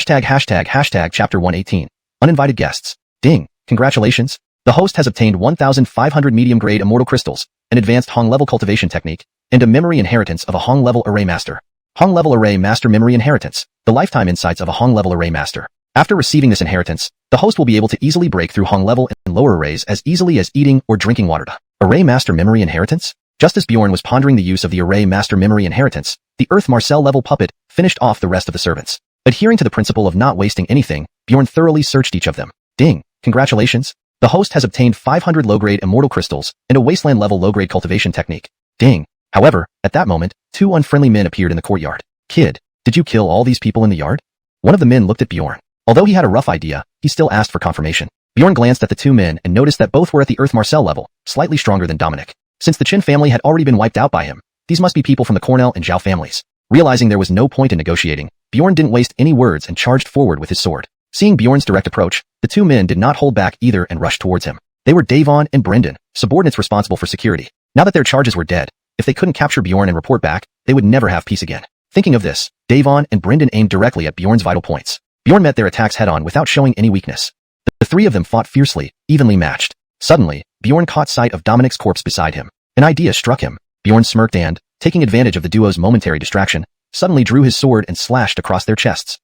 Chapter 118. Uninvited guests. Ding. Congratulations. The host has obtained 1,500 medium-grade immortal crystals, an advanced Hong-level cultivation technique, and a memory inheritance of a Hong-level array master. Hong-level array master memory inheritance. The lifetime insights of a Hong-level array master. After receiving this inheritance, the host will be able to easily break through Hong-level and lower arrays as easily as eating or drinking water. Array master memory inheritance? Just as Bjorn was pondering the use of the array master memory inheritance, the Earth Marcel level puppet finished off the rest of the servants. Adhering to the principle of not wasting anything, Bjorn thoroughly searched each of them. Ding. Congratulations. The host has obtained 500 low-grade immortal crystals and a wasteland-level low-grade cultivation technique. Ding. However, at that moment, two unfriendly men appeared in the courtyard. "Kid, did you kill all these people in the yard?" One of the men looked at Bjorn. Although he had a rough idea, he still asked for confirmation. Bjorn glanced at the two men and noticed that both were at the Earth Marcel level, slightly stronger than Dominic. Since the Chin family had already been wiped out by him, these must be people from the Cornell and Zhao families. Realizing there was no point in negotiating, Bjorn didn't waste any words and charged forward with his sword. Seeing Bjorn's direct approach, the two men did not hold back either and rushed towards him. They were Davon and Brendan, subordinates responsible for security. Now that their charges were dead, if they couldn't capture Bjorn and report back, they would never have peace again. Thinking of this, Davon and Brendan aimed directly at Bjorn's vital points. Bjorn met their attacks head-on without showing any weakness. The three of them fought fiercely, evenly matched. Suddenly, Bjorn caught sight of Dominic's corpse beside him. An idea struck him. Bjorn smirked and, taking advantage of the duo's momentary distraction, suddenly drew his sword and slashed across their chests.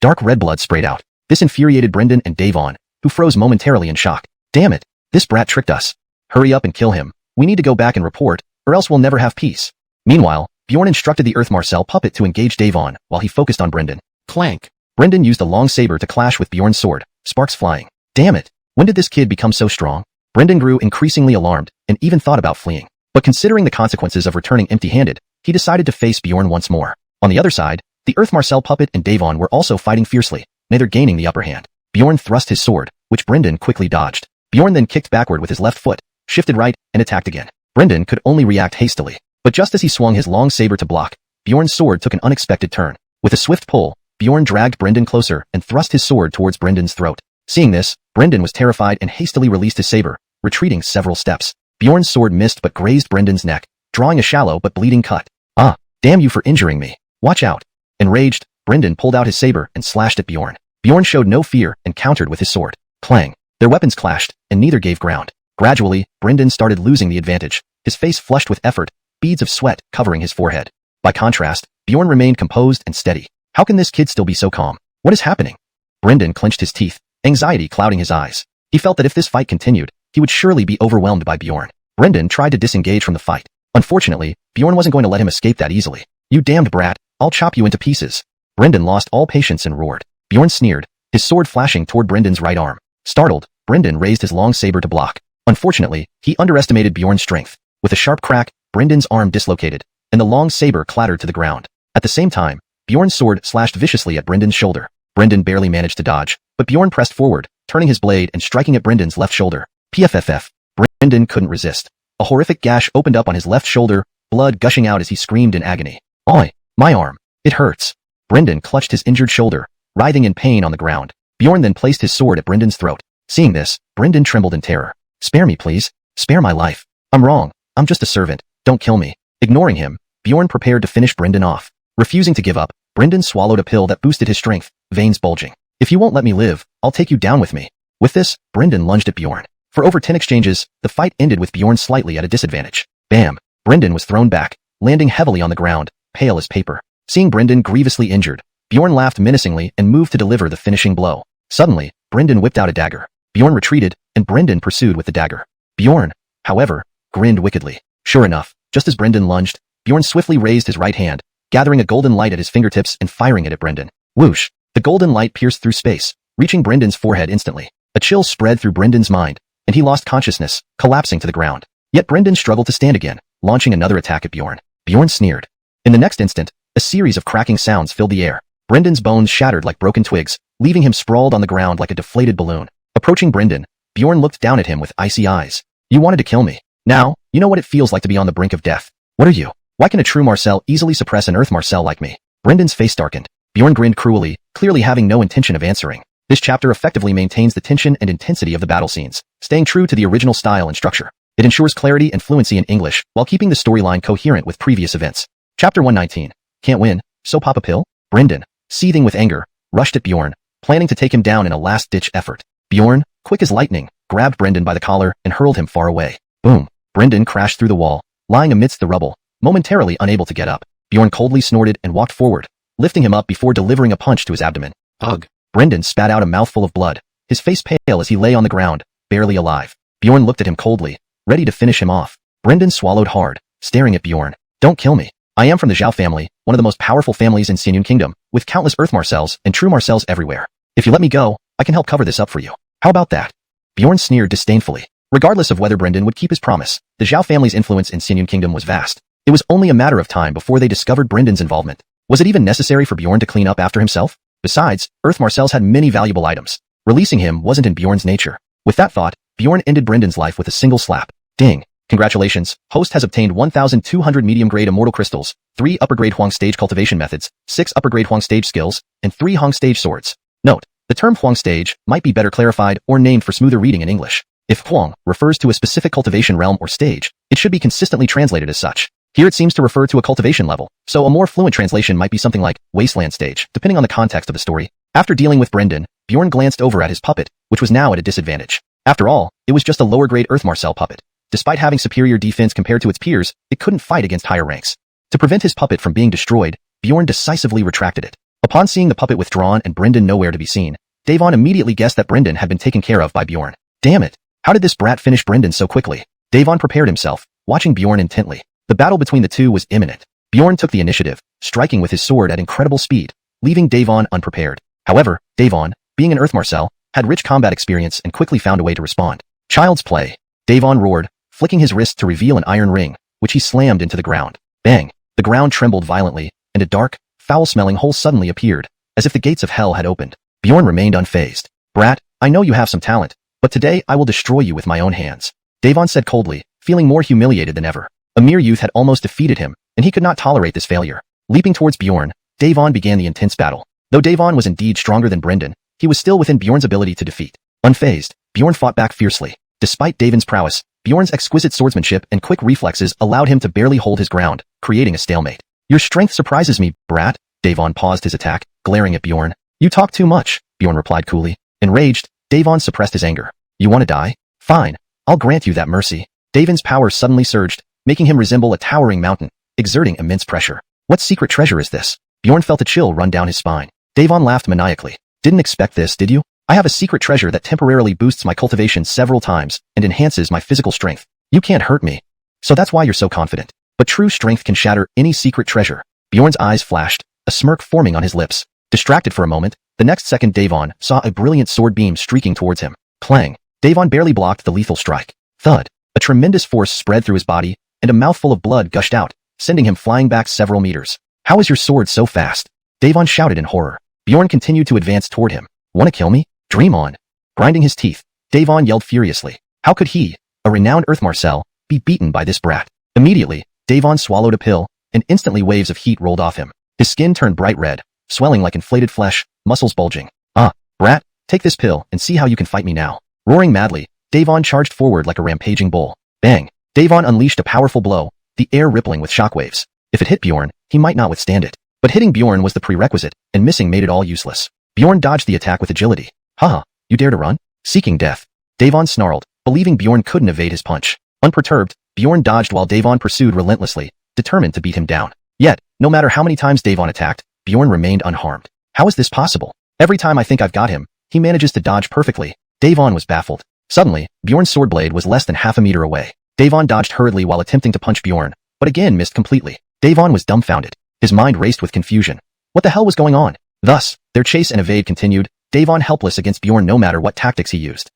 Dark red blood sprayed out. This infuriated Brendan and Davon, who froze momentarily in shock. "Damn it! This brat tricked us. Hurry up and kill him. We need to go back and report, or else we'll never have peace." Meanwhile, Bjorn instructed the Earth Marcel puppet to engage Davon while he focused on Brendan. Clank! Brendan used a long saber to clash with Bjorn's sword, sparks flying. Damn it! When did this kid become so strong? Brendan grew increasingly alarmed and even thought about fleeing. But considering the consequences of returning empty-handed, he decided to face Bjorn once more. On the other side, the Earth Marcel puppet and Davon were also fighting fiercely, neither gaining the upper hand. Bjorn thrust his sword, which Brynden quickly dodged. Bjorn then kicked backward with his left foot, shifted right, and attacked again. Brynden could only react hastily. But just as he swung his long saber to block, Bjorn's sword took an unexpected turn. With a swift pull, Bjorn dragged Brynden closer and thrust his sword towards Brynden's throat. Seeing this, Brynden was terrified and hastily released his saber, retreating several steps. Bjorn's sword missed but grazed Brynden's neck, drawing a shallow but bleeding cut. Ah, damn you for injuring me. Watch out. Enraged, Brynden pulled out his saber and slashed at Bjorn. Bjorn showed no fear and countered with his sword. Clang. Their weapons clashed, and neither gave ground. Gradually, Brynden started losing the advantage, his face flushed with effort, beads of sweat covering his forehead. By contrast, Bjorn remained composed and steady. How can this kid still be so calm? What is happening? Brynden clenched his teeth, anxiety clouding his eyes. He felt that if this fight continued, he would surely be overwhelmed by Bjorn. Brynden tried to disengage from the fight. Unfortunately, Bjorn wasn't going to let him escape that easily. You damned brat, I'll chop you into pieces. Brynden lost all patience and roared. Bjorn sneered, his sword flashing toward Brynden's right arm. Startled, Brynden raised his long saber to block. Unfortunately, he underestimated Bjorn's strength. With a sharp crack, Brynden's arm dislocated, and the long saber clattered to the ground. At the same time, Bjorn's sword slashed viciously at Brynden's shoulder. Brynden barely managed to dodge, but Bjorn pressed forward, turning his blade and striking at Brynden's left shoulder. PFFF. Brynden couldn't resist. A horrific gash opened up on his left shoulder, blood gushing out as he screamed in agony. Oi, my arm. It hurts. Brynden clutched his injured shoulder, writhing in pain on the ground. Bjorn then placed his sword at Brynden's throat. Seeing this, Brynden trembled in terror. Spare me, please. Spare my life. I'm wrong. I'm just a servant. Don't kill me. Ignoring him, Bjorn prepared to finish Brynden off. Refusing to give up, Brynden swallowed a pill that boosted his strength, veins bulging. If you won't let me live, I'll take you down with me. With this, Brynden lunged at Bjorn. For over 10 exchanges, the fight ended with Bjorn slightly at a disadvantage. Bam! Brynden was thrown back, landing heavily on the ground, pale as paper. Seeing Brynden grievously injured, Bjorn laughed menacingly and moved to deliver the finishing blow. Suddenly, Brynden whipped out a dagger. Bjorn retreated, and Brynden pursued with the dagger. Bjorn, however, grinned wickedly. Sure enough, just as Brynden lunged, Bjorn swiftly raised his right hand, gathering a golden light at his fingertips and firing it at Brynden. Whoosh! The golden light pierced through space, reaching Brynden's forehead instantly. A chill spread through Brynden's mind, and he lost consciousness, collapsing to the ground. Yet Brynden struggled to stand again, launching another attack at Bjorn. Bjorn sneered. In the next instant, a series of cracking sounds filled the air. Brynden's bones shattered like broken twigs, leaving him sprawled on the ground like a deflated balloon. Approaching Brynden, Bjorn looked down at him with icy eyes. You wanted to kill me. Now, you know what it feels like to be on the brink of death. What are you? Why can a true Marcel easily suppress an Earth Marcel like me? Brynden's face darkened. Bjorn grinned cruelly, clearly having no intention of answering. This chapter effectively maintains the tension and intensity of the battle scenes, staying true to the original style and structure. It ensures clarity and fluency in English, while keeping the storyline coherent with previous events. Chapter 119. Can't win, so pop a pill? Brynden, seething with anger, rushed at Bjorn, planning to take him down in a last-ditch effort. Bjorn, quick as lightning, grabbed Brynden by the collar and hurled him far away. Boom! Brynden crashed through the wall, lying amidst the rubble, momentarily unable to get up. Bjorn coldly snorted and walked forward, lifting him up before delivering a punch to his abdomen. Ugh! Brynden spat out a mouthful of blood, his face pale as he lay on the ground, barely alive. Bjorn looked at him coldly, ready to finish him off. Brynden swallowed hard, staring at Bjorn. Don't kill me. I am from the Zhao family, one of the most powerful families in Xuanhuan Kingdom, with countless Earth Marcels and true Marcels everywhere. If you let me go, I can help cover this up for you. How about that? Bjorn sneered disdainfully. Regardless of whether Brynden would keep his promise, the Zhao family's influence in Xuanhuan Kingdom was vast. It was only a matter of time before they discovered Brynden's involvement. Was it even necessary for Bjorn to clean up after himself? Besides, Earth Marcels had many valuable items. Releasing him wasn't in Bjorn's nature. With that thought, Bjorn ended Brynden's life with a single slap. Ding! Congratulations, host has obtained 1,200 medium-grade immortal crystals, 3 upper-grade Huang stage cultivation methods, 6 upper-grade Huang stage skills, and 3 Huang stage swords. Note, the term Huang stage might be better clarified or named for smoother reading in English. If Huang refers to a specific cultivation realm or stage, it should be consistently translated as such. Here it seems to refer to a cultivation level, so a more fluent translation might be something like wasteland stage, depending on the context of the story. After dealing with Brynden, Bjorn glanced over at his puppet, which was now at a disadvantage. After all, it was just a lower-grade Earth Marcel puppet. Despite having superior defense compared to its peers, it couldn't fight against higher ranks. To prevent his puppet from being destroyed, Bjorn decisively retracted it. Upon seeing the puppet withdrawn and Brynden nowhere to be seen, Davon immediately guessed that Brynden had been taken care of by Bjorn. Damn it! How did this brat finish Brynden so quickly? Davon prepared himself, watching Bjorn intently. The battle between the two was imminent. Bjorn took the initiative, striking with his sword at incredible speed, leaving Davon unprepared. However, Davon, being an Earth Marcel, had rich combat experience and quickly found a way to respond. Child's play. Davon roared, flicking his wrist to reveal an iron ring, which he slammed into the ground. Bang! The The ground trembled violently, and a dark, foul-smelling hole suddenly appeared, as if the gates of hell had opened. Bjorn remained unfazed. "Brat, I know you have some talent, but today I will destroy you with my own hands," Davon said coldly, feeling more humiliated than ever. A mere youth had almost defeated him, and he could not tolerate this failure. Leaping towards Bjorn, Davon began the intense battle. Though Davon was indeed stronger than Brendan, he was still within Bjorn's ability to defeat. Unfazed, Bjorn fought back fiercely. Despite Davon's prowess, Bjorn's exquisite swordsmanship and quick reflexes allowed him to barely hold his ground, creating a stalemate. "Your strength surprises me, brat." Davon paused his attack, glaring at Bjorn. "You talk too much," Bjorn replied coolly. Enraged, Davon suppressed his anger. "You want to die? Fine. I'll grant you that mercy." Davon's power suddenly surged, making him resemble a towering mountain, exerting immense pressure. "What secret treasure is this?" Bjorn felt a chill run down his spine. Davon laughed maniacally. "Didn't expect this, did you? I have a secret treasure that temporarily boosts my cultivation several times and enhances my physical strength. You can't hurt me. So that's why you're so confident. But true strength can shatter any secret treasure." Bjorn's eyes flashed, a smirk forming on his lips. Distracted for a moment, the next second Davon saw a brilliant sword beam streaking towards him. Clang! Davon barely blocked the lethal strike. Thud! A tremendous force spread through his body, and a mouthful of blood gushed out, sending him flying back several meters. "How is your sword so fast?" Davon shouted in horror. Bjorn continued to advance toward him. "Wanna kill me? Dream on." Grinding his teeth, Davon yelled furiously. How could he, a renowned Earth Marcel, be beaten by this brat? Immediately, Davon swallowed a pill, and instantly waves of heat rolled off him. His skin turned bright red, swelling like inflated flesh, muscles bulging. "Ah, brat, take this pill and see how you can fight me now." Roaring madly, Davon charged forward like a rampaging bull. Bang! Davon unleashed a powerful blow, the air rippling with shockwaves. If it hit Bjorn, he might not withstand it. But hitting Bjorn was the prerequisite, and missing made it all useless. Bjorn dodged the attack with agility. "Haha, you dare to run? Seeking death." Davon snarled, believing Bjorn couldn't evade his punch. Unperturbed, Bjorn dodged while Davon pursued relentlessly, determined to beat him down. Yet, no matter how many times Davon attacked, Bjorn remained unharmed. How is this possible? Every time I think I've got him, he manages to dodge perfectly. Davon was baffled. Suddenly, Bjorn's sword blade was less than half a meter away. Davon dodged hurriedly while attempting to punch Bjorn, but again missed completely. Davon was dumbfounded. His mind raced with confusion. What the hell was going on? Thus, their chase and evade continued, Davon helpless against Bjorn no matter what tactics he used.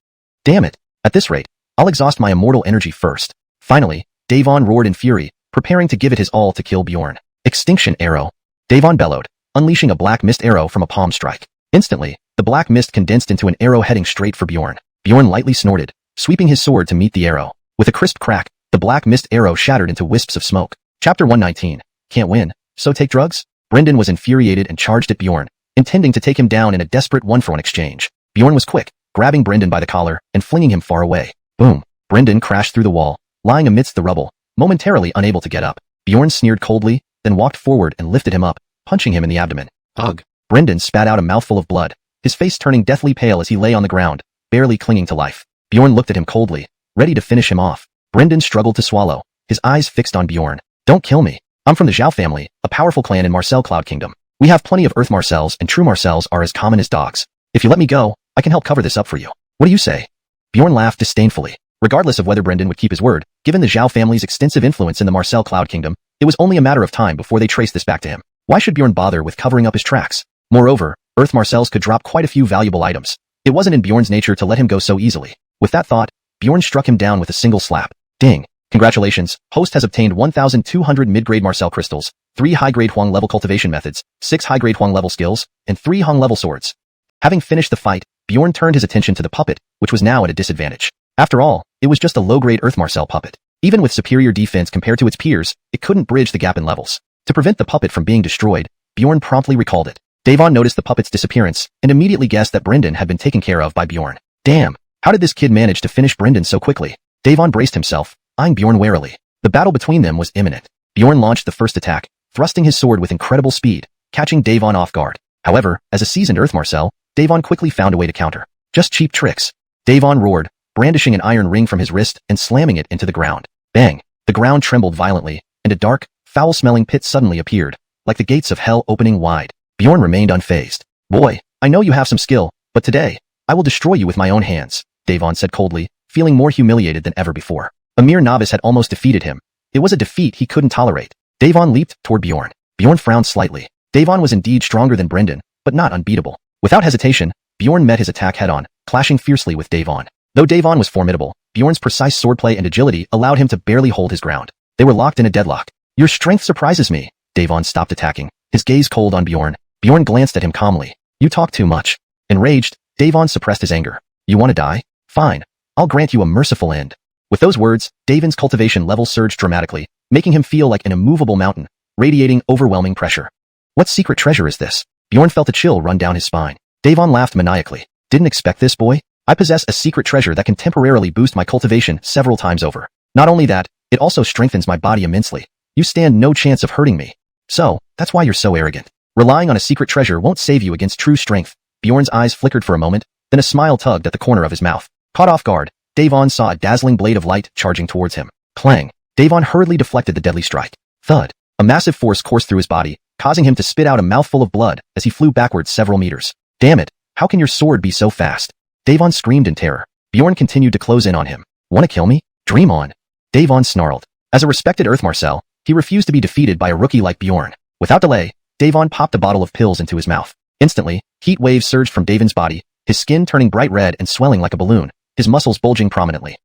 "Damn it. At this rate, I'll exhaust my immortal energy first." Finally, Davon roared in fury, preparing to give it his all to kill Bjorn. "Extinction arrow." Davon bellowed, unleashing a black mist arrow from a palm strike. Instantly, the black mist condensed into an arrow heading straight for Bjorn. Bjorn lightly snorted, sweeping his sword to meet the arrow. With a crisp crack, the black mist arrow shattered into wisps of smoke. Chapter 119. Can't win, so take drugs? Brendan was infuriated and charged at Bjorn, intending to take him down in a desperate one-for-one exchange. Bjorn was quick, grabbing Brendan by the collar and flinging him far away. Boom! Brendan crashed through the wall, lying amidst the rubble, momentarily unable to get up. Bjorn sneered coldly, then walked forward and lifted him up, punching him in the abdomen. Ugh! Brendan spat out a mouthful of blood, his face turning deathly pale as he lay on the ground, barely clinging to life. Bjorn looked at him coldly, ready to finish him off. Brendan struggled to swallow, his eyes fixed on Bjorn. "Don't kill me. I'm from the Zhao family, a powerful clan in Marcel Cloud Kingdom. We have plenty of Earth Marcels and true Marcels are as common as dogs. If you let me go, I can help cover this up for you. What do you say?" Bjorn laughed disdainfully. Regardless of whether Brendan would keep his word, given the Zhao family's extensive influence in the Marcel Cloud Kingdom, it was only a matter of time before they traced this back to him. Why should Bjorn bother with covering up his tracks? Moreover, Earth Marcels could drop quite a few valuable items. It wasn't in Bjorn's nature to let him go so easily. With that thought, Bjorn struck him down with a single slap. Ding! Congratulations, host has obtained 1,200 mid-grade Marcel crystals, 3 high-grade Huang level cultivation methods, 6 high-grade Huang level skills, and 3 Hung level swords. Having finished the fight, Bjorn turned his attention to the puppet, which was now at a disadvantage. After all, it was just a low-grade Earth Marcel puppet. Even with superior defense compared to its peers, it couldn't bridge the gap in levels. To prevent the puppet from being destroyed, Bjorn promptly recalled it. Davon noticed the puppet's disappearance and immediately guessed that Brendan had been taken care of by Bjorn. Damn, how did this kid manage to finish Brendan so quickly? Davon braced himself, eyeing Bjorn warily. The battle between them was imminent. Bjorn launched the first attack, thrusting his sword with incredible speed, catching Davon off guard. However, as a seasoned Earth Marcel, Davon quickly found a way to counter. Just cheap tricks. Davon roared, brandishing an iron ring from his wrist and slamming it into the ground. Bang! The ground trembled violently, and a dark, foul-smelling pit suddenly appeared, like the gates of hell opening wide. Bjorn remained unfazed. "Boy, I know you have some skill, but today, I will destroy you with my own hands," Davon said coldly, feeling more humiliated than ever before. A mere novice had almost defeated him. It was a defeat he couldn't tolerate. Davon leaped toward Bjorn. Bjorn frowned slightly. Davon was indeed stronger than Brendan, but not unbeatable. Without hesitation, Bjorn met his attack head-on, clashing fiercely with Davon. Though Davon was formidable, Bjorn's precise swordplay and agility allowed him to barely hold his ground. They were locked in a deadlock. "Your strength surprises me," Davon stopped attacking, his gaze cold on Bjorn. Bjorn glanced at him calmly. You talk too much. Enraged, Davon suppressed his anger. You want to die? Fine. I'll grant you a merciful end. With those words, Davon's cultivation level surged dramatically, making him feel like an immovable mountain, radiating overwhelming pressure. What secret treasure is this? Bjorn felt a chill run down his spine. Davon laughed maniacally. Didn't expect this, boy? I possess a secret treasure that can temporarily boost my cultivation several times over. Not only that, it also strengthens my body immensely. You stand no chance of hurting me. So, that's why you're so arrogant. Relying on a secret treasure won't save you against true strength. Bjorn's eyes flickered for a moment, then a smile tugged at the corner of his mouth. Caught off guard, Davon saw a dazzling blade of light charging towards him. Clang! Davon hurriedly deflected the deadly strike. Thud! A massive force coursed through his body, causing him to spit out a mouthful of blood as he flew backwards several meters. Damn it! How can your sword be so fast? Davon screamed in terror. Bjorn continued to close in on him. Want to kill me? Dream on. Davon snarled. As a respected Earth Marcel, he refused to be defeated by a rookie like Bjorn. Without delay, Davon popped a bottle of pills into his mouth. Instantly, heat waves surged from Davon's body, his skin turning bright red and swelling like a balloon, his muscles bulging prominently.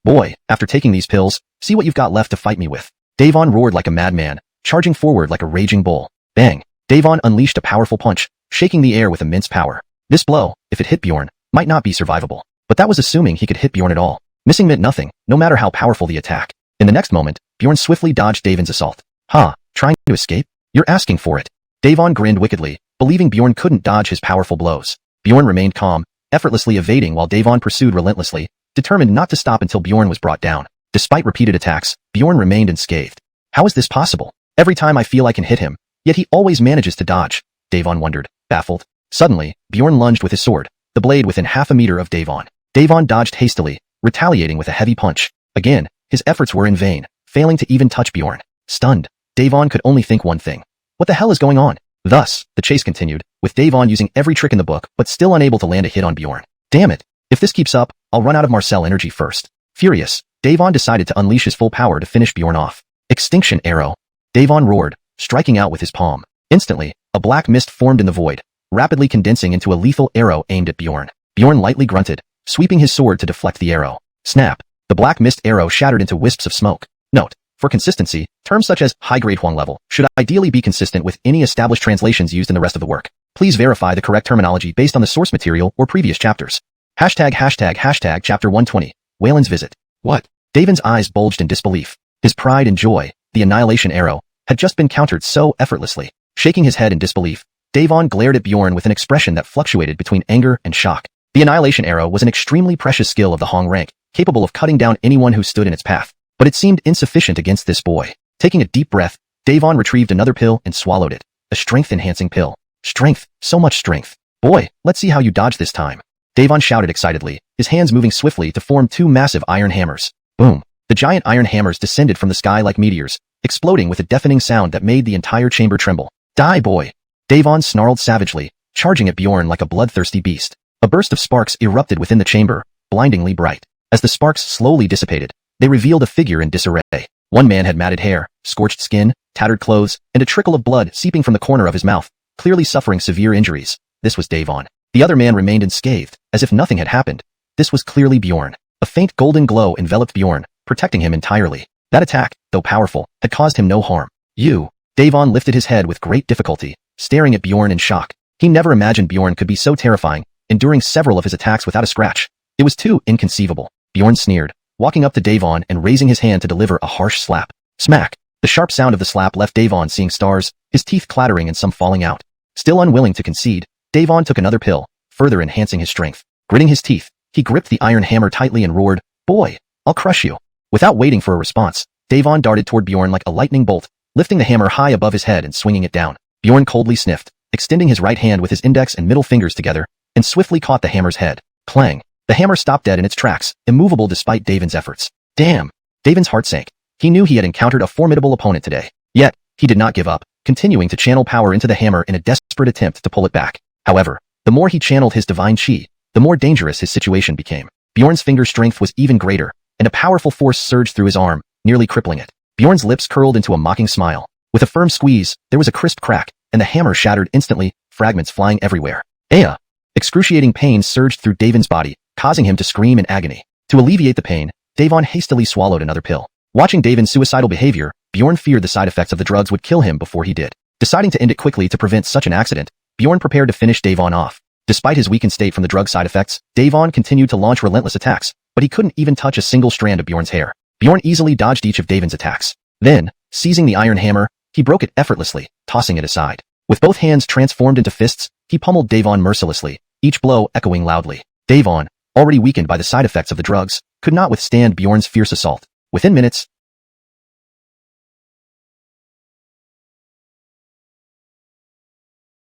Boy, after taking these pills, see what you've got left to fight me with. Davon roared like a madman, charging forward like a raging bull. Bang! Davon unleashed a powerful punch, shaking the air with immense power. This blow, if it hit Bjorn, might not be survivable. But that was assuming he could hit Bjorn at all. Missing meant nothing, no matter how powerful the attack. In the next moment, Bjorn swiftly dodged Davon's assault. Trying to escape? You're asking for it. Davon grinned wickedly, believing Bjorn couldn't dodge his powerful blows. Bjorn remained calm, effortlessly evading while Davon pursued relentlessly, determined not to stop until Bjorn was brought down. Despite repeated attacks, Bjorn remained unscathed. How is this possible? Every time I feel I can hit him, yet he always manages to dodge. Davon wondered, baffled. Suddenly, Bjorn lunged with his sword, the blade within half a meter of Davon. Davon dodged hastily, retaliating with a heavy punch. Again, his efforts were in vain, failing to even touch Bjorn. Stunned, Davon could only think one thing. What the hell is going on? Thus, the chase continued, with Davon using every trick in the book but still unable to land a hit on Bjorn. Damn it! If this keeps up, I'll run out of Marcel energy first. Furious, Davon decided to unleash his full power to finish Bjorn off. Extinction arrow. Davon roared, striking out with his palm. Instantly, a black mist formed in the void, rapidly condensing into a lethal arrow aimed at Bjorn. Bjorn lightly grunted, sweeping his sword to deflect the arrow. Snap! The black mist arrow shattered into wisps of smoke. Note: for consistency, terms such as high-grade xuanhuan level should ideally be consistent with any established translations used in the rest of the work. Please verify the correct terminology based on the source material or previous chapters. ##### Chapter 120. Waylon's Visit. What? Davon's eyes bulged in disbelief. His pride and joy, the annihilation arrow, had just been countered so effortlessly. Shaking his head in disbelief, Davon glared at Bjorn with an expression that fluctuated between anger and shock. The annihilation arrow was an extremely precious skill of the Hong rank, capable of cutting down anyone who stood in its path. But it seemed insufficient against this boy. Taking a deep breath, Davon retrieved another pill and swallowed it. A strength-enhancing pill. Strength, so much strength. Boy, let's see how you dodge this time. Davon shouted excitedly, his hands moving swiftly to form two massive iron hammers. Boom! The giant iron hammers descended from the sky like meteors, exploding with a deafening sound that made the entire chamber tremble. Die, boy! Davon snarled savagely, charging at Bjorn like a bloodthirsty beast. A burst of sparks erupted within the chamber, blindingly bright. As the sparks slowly dissipated, they revealed a figure in disarray. One man had matted hair, scorched skin, tattered clothes, and a trickle of blood seeping from the corner of his mouth, clearly suffering severe injuries. This was Davon. The other man remained unscathed, as if nothing had happened. This was clearly Bjorn. A faint golden glow enveloped Bjorn, protecting him entirely. That attack, though powerful, had caused him no harm. You! Davon lifted his head with great difficulty, staring at Bjorn in shock. He never imagined Bjorn could be so terrifying, enduring several of his attacks without a scratch. It was too inconceivable. Bjorn sneered, walking up to Davon and raising his hand to deliver a harsh slap. Smack! The sharp sound of the slap left Davon seeing stars, his teeth clattering and some falling out. Still unwilling to concede, Davon took another pill, further enhancing his strength. Gritting his teeth, he gripped the iron hammer tightly and roared, "Boy, I'll crush you." Without waiting for a response, Davon darted toward Bjorn like a lightning bolt, lifting the hammer high above his head and swinging it down. Bjorn coldly sniffed, extending his right hand with his index and middle fingers together, and swiftly caught the hammer's head. Clang! The hammer stopped dead in its tracks, immovable despite Davon's efforts. Damn! Davon's heart sank. He knew he had encountered a formidable opponent today. Yet, he did not give up, continuing to channel power into the hammer in a desperate attempt to pull it back. However, the more he channeled his divine chi, the more dangerous his situation became. Bjorn's finger strength was even greater, and a powerful force surged through his arm, nearly crippling it. Bjorn's lips curled into a mocking smile. With a firm squeeze, there was a crisp crack, and the hammer shattered instantly, fragments flying everywhere. Aya! Excruciating pain surged through Davon's body, causing him to scream in agony. To alleviate the pain, Davon hastily swallowed another pill. Watching Davon's suicidal behavior, Bjorn feared the side effects of the drugs would kill him before he did. Deciding to end it quickly to prevent such an accident, Bjorn prepared to finish Davon off. Despite his weakened state from the drug side effects, Davon continued to launch relentless attacks, but he couldn't even touch a single strand of Bjorn's hair. Bjorn easily dodged each of Davon's attacks. Then, seizing the iron hammer, he broke it effortlessly, tossing it aside. With both hands transformed into fists, he pummeled Davon mercilessly, each blow echoing loudly. Davon, already weakened by the side effects of the drugs, could not withstand Bjorn's fierce assault. Within minutes,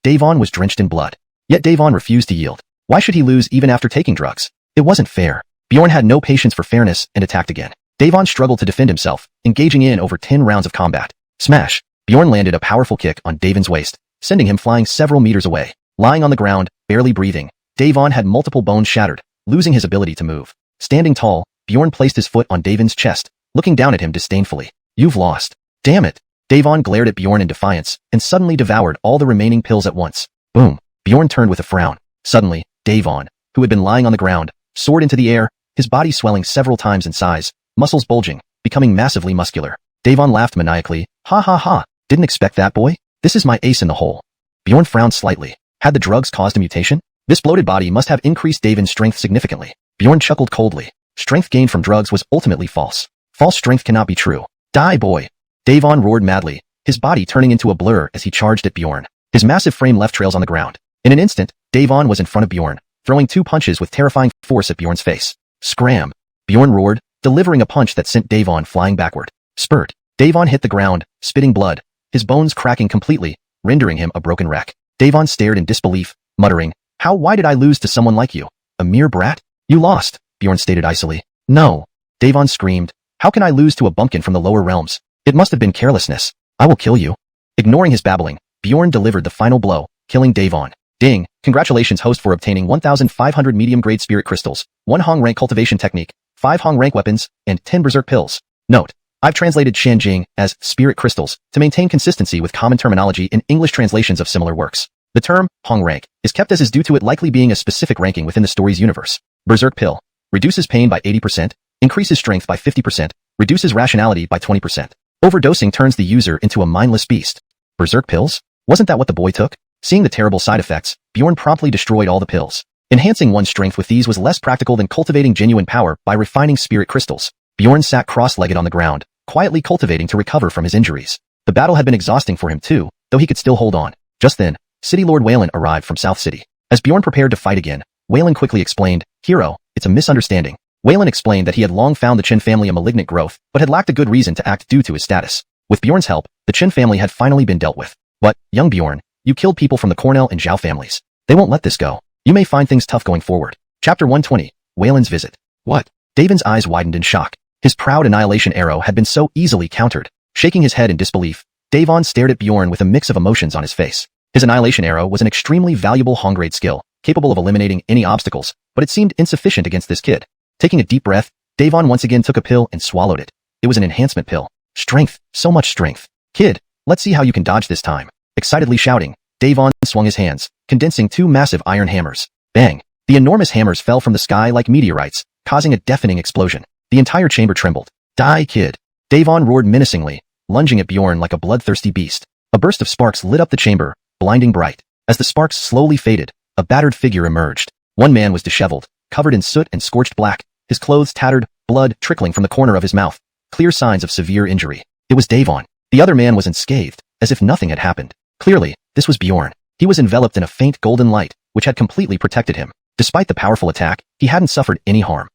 Davon was drenched in blood. Yet Davon refused to yield. Why should he lose even after taking drugs? It wasn't fair. Bjorn had no patience for fairness and attacked again. Davon struggled to defend himself, engaging in over 10 rounds of combat. Smash! Bjorn landed a powerful kick on Davon's waist, sending him flying several meters away. Lying on the ground, barely breathing, Davon had multiple bones shattered, losing his ability to move. Standing tall, Bjorn placed his foot on Davon's chest, looking down at him disdainfully. You've lost. Damn it! Davon glared at Bjorn in defiance, and suddenly devoured all the remaining pills at once. Boom! Bjorn turned with a frown. Suddenly, Davon, who had been lying on the ground, soared into the air, his body swelling several times in size, muscles bulging, becoming massively muscular. Davon laughed maniacally. Ha ha ha! Didn't expect that, boy? This is my ace in the hole. Bjorn frowned slightly. Had the drugs caused a mutation? This bloated body must have increased Davon's strength significantly. Bjorn chuckled coldly. Strength gained from drugs was ultimately false. False strength cannot be true. Die, boy! Davon roared madly, his body turning into a blur as he charged at Bjorn. His massive frame left trails on the ground. In an instant, Davon was in front of Bjorn, throwing 2 punches with terrifying force at Bjorn's face. Scram! Bjorn roared, delivering a punch that sent Davon flying backward. Spurt! Davon hit the ground, spitting blood, his bones cracking completely, rendering him a broken wreck. Davon stared in disbelief, muttering, why did I lose to someone like you? A mere brat? You lost, Bjorn stated icily. No! Davon screamed. How can I lose to a bumpkin from the lower realms? It must have been carelessness. I will kill you. Ignoring his babbling, Bjorn delivered the final blow, killing Davon. Ding! Congratulations host for obtaining 1,500 medium-grade spirit crystals, 1 Hong rank cultivation technique, 5 Hong rank weapons, and 10 berserk pills. Note: I've translated Shanjing as spirit crystals to maintain consistency with common terminology in English translations of similar works. The term Hong rank is kept as is due to it likely being a specific ranking within the story's universe. Berserk pill reduces pain by 80%, increases strength by 50%, reduces rationality by 20%. Overdosing turns the user into a mindless beast. Berserk pills? Wasn't that what the boy took? Seeing the terrible side effects, Bjorn promptly destroyed all the pills. Enhancing one's strength with these was less practical than cultivating genuine power by refining spirit crystals. Bjorn sat cross-legged on the ground, quietly cultivating to recover from his injuries. The battle had been exhausting for him too, though he could still hold on. Just then, City Lord Wayland arrived from South City. As Bjorn prepared to fight again, Wayland quickly explained, Hero, it's a misunderstanding. Wayland explained that he had long found the Chen family a malignant growth, but had lacked a good reason to act due to his status. With Bjorn's help, the Chen family had finally been dealt with. But, young Bjorn, you killed people from the Cornell and Zhao families. They won't let this go. You may find things tough going forward. Chapter 120, Wayland's Visit. What? Davon's eyes widened in shock. His proud annihilation arrow had been so easily countered. Shaking his head in disbelief, Davon stared at Bjorn with a mix of emotions on his face. His annihilation arrow was an extremely valuable Hong-grade skill, capable of eliminating any obstacles, but it seemed insufficient against this kid. Taking a deep breath, Davon once again took a pill and swallowed it. It was an enhancement pill. Strength, so much strength. Kid, let's see how you can dodge this time. Excitedly shouting, Davon swung his hands, condensing 2 massive iron hammers. Bang! The enormous hammers fell from the sky like meteorites, causing a deafening explosion. The entire chamber trembled. Die, kid! Davon roared menacingly, lunging at Bjorn like a bloodthirsty beast. A burst of sparks lit up the chamber, blinding bright. As the sparks slowly faded, a battered figure emerged. One man was disheveled, covered in soot and scorched black, his clothes tattered, blood trickling from the corner of his mouth. Clear signs of severe injury. It was Davon. The other man was unscathed, as if nothing had happened. Clearly, this was Bjorn. He was enveloped in a faint golden light, which had completely protected him. Despite the powerful attack, he hadn't suffered any harm.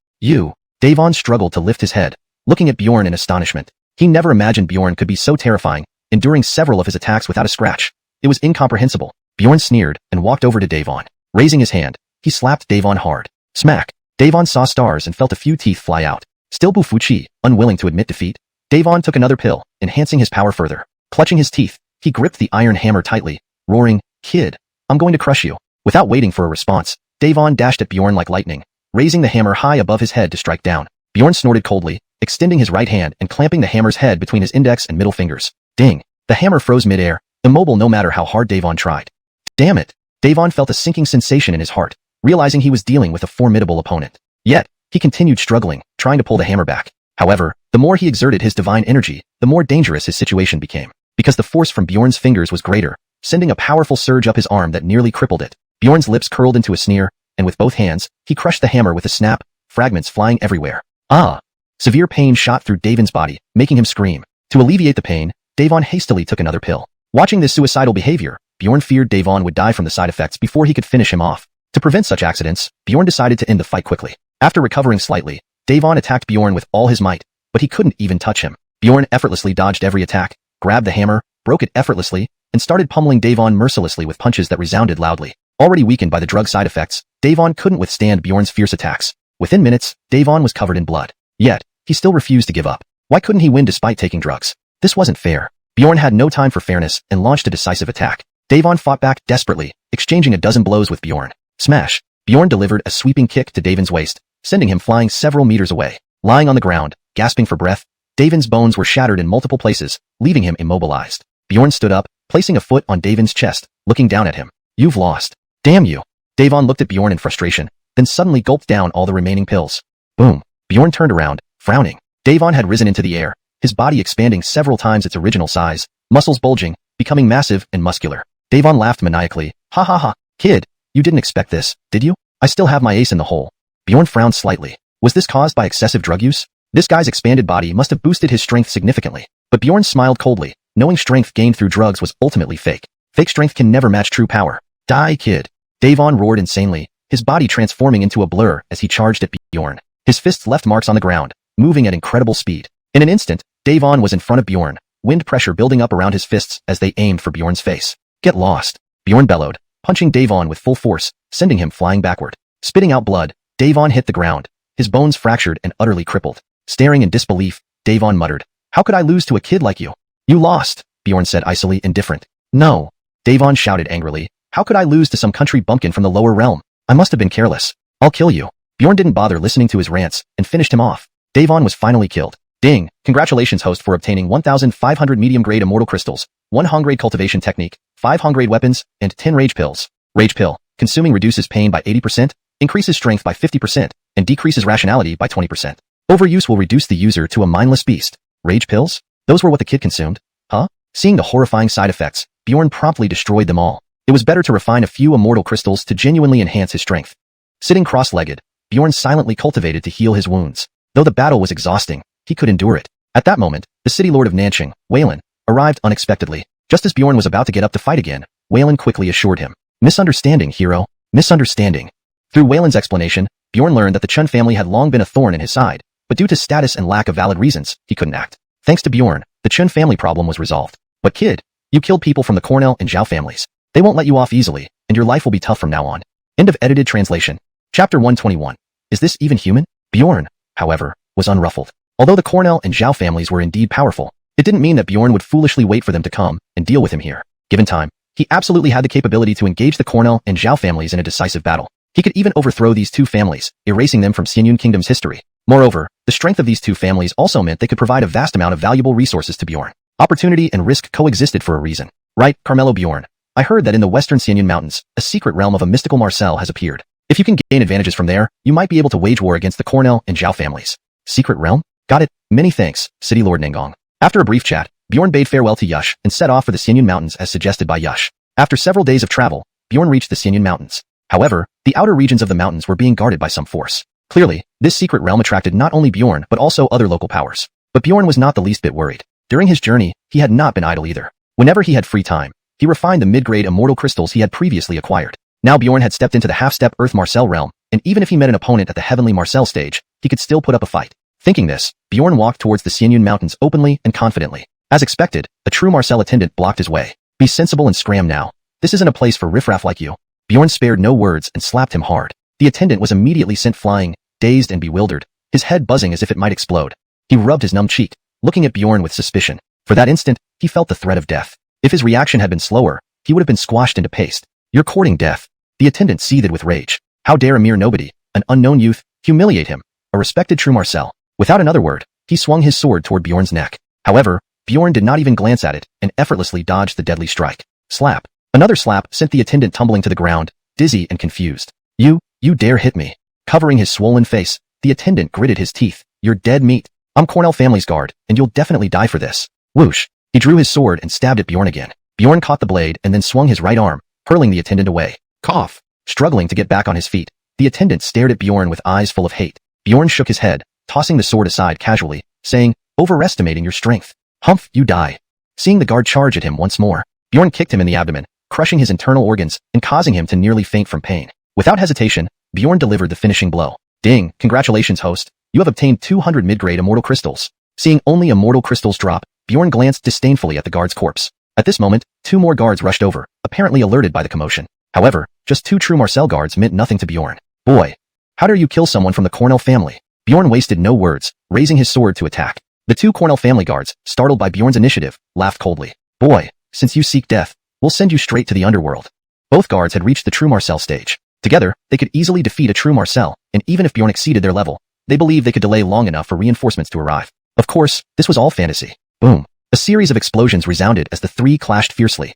Davon struggled to lift his head, looking at Bjorn in astonishment. He never imagined Bjorn could be so terrifying, enduring several of his attacks without a scratch. It was incomprehensible. Bjorn sneered and walked over to Davon. Raising his hand, he slapped Davon hard. Smack! Davon saw stars and felt a few teeth fly out. Still Bufuchi, unwilling to admit defeat, Davon took another pill, enhancing his power further. Clutching his teeth, he gripped the iron hammer tightly, roaring, Kid, I'm going to crush you. Without waiting for a response, Davon dashed at Bjorn like lightning, raising the hammer high above his head to strike down. Bjorn snorted coldly, extending his right hand and clamping the hammer's head between his index and middle fingers. Ding! The hammer froze midair, immobile no matter how hard Davon tried. Damn it! Davon felt a sinking sensation in his heart, realizing he was dealing with a formidable opponent. Yet, he continued struggling, trying to pull the hammer back. However, the more he exerted his divine energy, the more dangerous his situation became, because the force from Bjorn's fingers was greater, sending a powerful surge up his arm that nearly crippled it. Bjorn's lips curled into a sneer, and with both hands, he crushed the hammer with a snap, fragments flying everywhere. Ah! Severe pain shot through Davon's body, making him scream. To alleviate the pain, Davon hastily took another pill. Watching this suicidal behavior, Bjorn feared Davon would die from the side effects before he could finish him off. To prevent such accidents, Bjorn decided to end the fight quickly. After recovering slightly, Davon attacked Bjorn with all his might, but he couldn't even touch him. Bjorn effortlessly dodged every attack, grabbed the hammer, broke it effortlessly, and started pummeling Davon mercilessly with punches that resounded loudly. Already weakened by the drug side effects, Davon couldn't withstand Bjorn's fierce attacks. Within minutes, Davon was covered in blood. Yet, he still refused to give up. Why couldn't he win despite taking drugs? This wasn't fair. Bjorn had no time for fairness and launched a decisive attack. Davon fought back desperately, exchanging a dozen blows with Bjorn. Smash! Bjorn delivered a sweeping kick to Davon's waist, sending him flying several meters away. Lying on the ground, gasping for breath, Davon's bones were shattered in multiple places, leaving him immobilized. Bjorn stood up, placing a foot on Davon's chest, looking down at him. You've lost. Damn you. Davon looked at Bjorn in frustration, then suddenly gulped down all the remaining pills. Boom. Bjorn turned around, frowning. Davon had risen into the air, his body expanding several times its original size, muscles bulging, becoming massive and muscular. Davon laughed maniacally. Ha ha ha. Kid, you didn't expect this, did you? I still have my ace in the hole. Bjorn frowned slightly. Was this caused by excessive drug use? This guy's expanded body must have boosted his strength significantly. But Bjorn smiled coldly, knowing strength gained through drugs was ultimately fake. Fake strength can never match true power. Die, kid. Davon roared insanely, his body transforming into a blur as he charged at Bjorn. His fists left marks on the ground, moving at incredible speed. In an instant, Davon was in front of Bjorn, wind pressure building up around his fists as they aimed for Bjorn's face. Get lost. Bjorn bellowed, punching Davon with full force, sending him flying backward. Spitting out blood, Davon hit the ground, his bones fractured and utterly crippled. Staring in disbelief, Davon muttered, How could I lose to a kid like you? You lost, Bjorn said icily indifferent. No. Davon shouted angrily, How could I lose to some country bumpkin from the lower realm? I must have been careless. I'll kill you. Bjorn didn't bother listening to his rants and finished him off. Davon was finally killed. Ding! Congratulations, host, for obtaining 1,500 medium-grade immortal crystals, 1 high-grade cultivation technique, 5 high-grade weapons, and 10 rage pills. Rage pill. Consuming reduces pain by 80%, increases strength by 50%, and decreases rationality by 20%. Overuse will reduce the user to a mindless beast. Rage pills? Those were what the kid consumed? Huh? Seeing the horrifying side effects, Bjorn promptly destroyed them all. It was better to refine a few immortal crystals to genuinely enhance his strength. Sitting cross-legged, Bjorn silently cultivated to heal his wounds. Though the battle was exhausting, he could endure it. At that moment, the city lord of Nanching, Waylon, arrived unexpectedly. Just as Bjorn was about to get up to fight again, Waylon quickly assured him. Misunderstanding, hero. Misunderstanding. Through Waylon's explanation, Bjorn learned that the Chun family had long been a thorn in his side, but due to status and lack of valid reasons, he couldn't act. Thanks to Bjorn, the Chun family problem was resolved. But kid, you killed people from the Cornell and Zhao families. They won't let you off easily, and your life will be tough from now on. End of edited translation. Chapter 121. Is this even human? Bjorn, however, was unruffled. Although the Cornell and Zhao families were indeed powerful, it didn't mean that Bjorn would foolishly wait for them to come and deal with him here. Given time, he absolutely had the capability to engage the Cornell and Zhao families in a decisive battle. He could even overthrow these two families, erasing them from Xuanhuan Kingdom's history. Moreover, the strength of these two families also meant they could provide a vast amount of valuable resources to Bjorn. Opportunity and risk coexisted for a reason. Right, Carmelo Bjorn? I heard that in the western Xuanhuan Mountains, a secret realm of a mystical Marcel has appeared. If you can gain advantages from there, you might be able to wage war against the Cornell and Zhao families. Secret realm? Got it. Many thanks, City Lord Nangong. After a brief chat, Bjorn bade farewell to Yush and set off for the Xuanhuan Mountains as suggested by Yush. After several days of travel, Bjorn reached the Xuanhuan Mountains. However, the outer regions of the mountains were being guarded by some force. Clearly, this secret realm attracted not only Bjorn but also other local powers. But Bjorn was not the least bit worried. During his journey, he had not been idle either. Whenever he had free time, he refined the mid-grade immortal crystals he had previously acquired. Now Bjorn had stepped into the half-step Earth Marcel realm, and even if he met an opponent at the Heavenly Marcel stage, he could still put up a fight. Thinking this, Bjorn walked towards the Xuanhuan Mountains openly and confidently. As expected, a true Marcel attendant blocked his way. Be sensible and scram now. This isn't a place for riffraff like you. Bjorn spared no words and slapped him hard. The attendant was immediately sent flying, dazed and bewildered, his head buzzing as if it might explode. He rubbed his numb cheek, looking at Bjorn with suspicion. For that instant, he felt the threat of death. If his reaction had been slower, he would have been squashed into paste. You're courting death. The attendant seethed with rage. How dare a mere nobody, an unknown youth, humiliate him, a respected true Marcel. Without another word, he swung his sword toward Bjorn's neck. However, Bjorn did not even glance at it and effortlessly dodged the deadly strike. Slap. Another slap sent the attendant tumbling to the ground, dizzy and confused. You dare hit me. Covering his swollen face, the attendant gritted his teeth. You're dead meat. I'm Cornell family's guard, and you'll definitely die for this. Whoosh. He drew his sword and stabbed at Bjorn again. Bjorn caught the blade and then swung his right arm, hurling the attendant away. Cough. Struggling to get back on his feet, the attendant stared at Bjorn with eyes full of hate. Bjorn shook his head, tossing the sword aside casually, saying, overestimating your strength. Humph, you die. Seeing the guard charge at him once more, Bjorn kicked him in the abdomen, crushing his internal organs and causing him to nearly faint from pain. Without hesitation, Bjorn delivered the finishing blow. Ding, congratulations host. You have obtained 200 mid-grade immortal crystals. Seeing only immortal crystals drop, Bjorn glanced disdainfully at the guard's corpse. At this moment, 2 more guards rushed over, apparently alerted by the commotion. However, just 2 true Marcel guards meant nothing to Bjorn. Boy, how dare you kill someone from the Cornell family? Bjorn wasted no words, raising his sword to attack. The 2 Cornell family guards, startled by Bjorn's initiative, laughed coldly. Boy, since you seek death, we'll send you straight to the underworld. Both guards had reached the true Marcel stage. Together, they could easily defeat a true Marcel, and even if Bjorn exceeded their level, they believed they could delay long enough for reinforcements to arrive. Of course, this was all fantasy. Boom. A series of explosions resounded as the 3 clashed fiercely.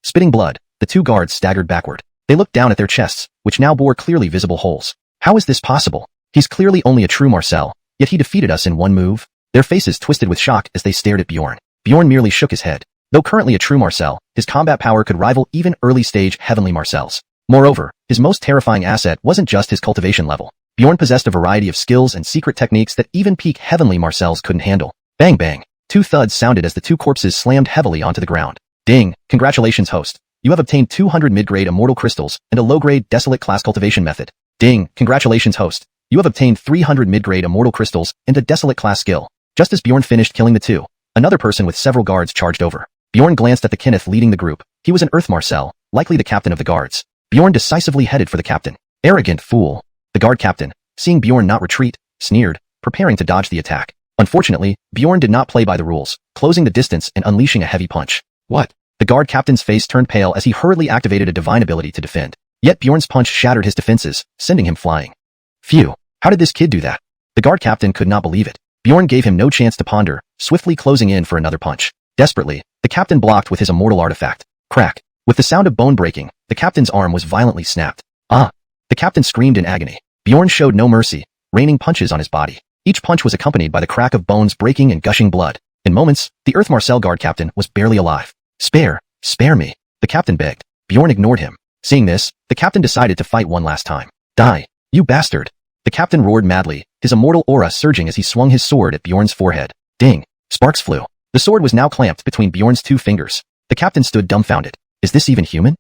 Spitting blood, the 2 guards staggered backward. They looked down at their chests, which now bore clearly visible holes. How is this possible? He's clearly only a true Marcel, yet he defeated us in one move. Their faces twisted with shock as they stared at Bjorn. Bjorn merely shook his head. Though currently a true Marcel, his combat power could rival even early-stage heavenly Marcels. Moreover, his most terrifying asset wasn't just his cultivation level. Bjorn possessed a variety of skills and secret techniques that even peak heavenly Marcels couldn't handle. Bang bang. 2 thuds sounded as the 2 corpses slammed heavily onto the ground. Ding, congratulations host. You have obtained 200 mid-grade immortal crystals and a low-grade desolate class cultivation method. Ding, congratulations host. You have obtained 300 mid-grade immortal crystals and a desolate class skill. Just as Bjorn finished killing the 2, another person with several guards charged over. Bjorn glanced at the Kenneth leading the group. He was an Earth Marcel, likely the captain of the guards. Bjorn decisively headed for the captain. Arrogant fool. The guard captain, seeing Bjorn not retreat, sneered, preparing to dodge the attack. Unfortunately, Bjorn did not play by the rules, closing the distance and unleashing a heavy punch. What? The guard captain's face turned pale as he hurriedly activated a divine ability to defend. Yet Bjorn's punch shattered his defenses, sending him flying. Phew, how did this kid do that? The guard captain could not believe it. Bjorn gave him no chance to ponder, swiftly closing in for another punch. Desperately, the captain blocked with his immortal artifact. Crack. With the sound of bone breaking, the captain's arm was violently snapped. Ah! The captain screamed in agony. Bjorn showed no mercy, raining punches on his body. Each punch was accompanied by the crack of bones breaking and gushing blood. In moments, the Earth Marcel guard captain was barely alive. Spare me, the captain begged. Bjorn ignored him. Seeing this, the captain decided to fight one last time. Die, you bastard! The captain roared madly, his immortal aura surging as he swung his sword at Bjorn's forehead. Ding! Sparks flew. The sword was now clamped between Bjorn's 2 fingers. The captain stood dumbfounded. Is this even human?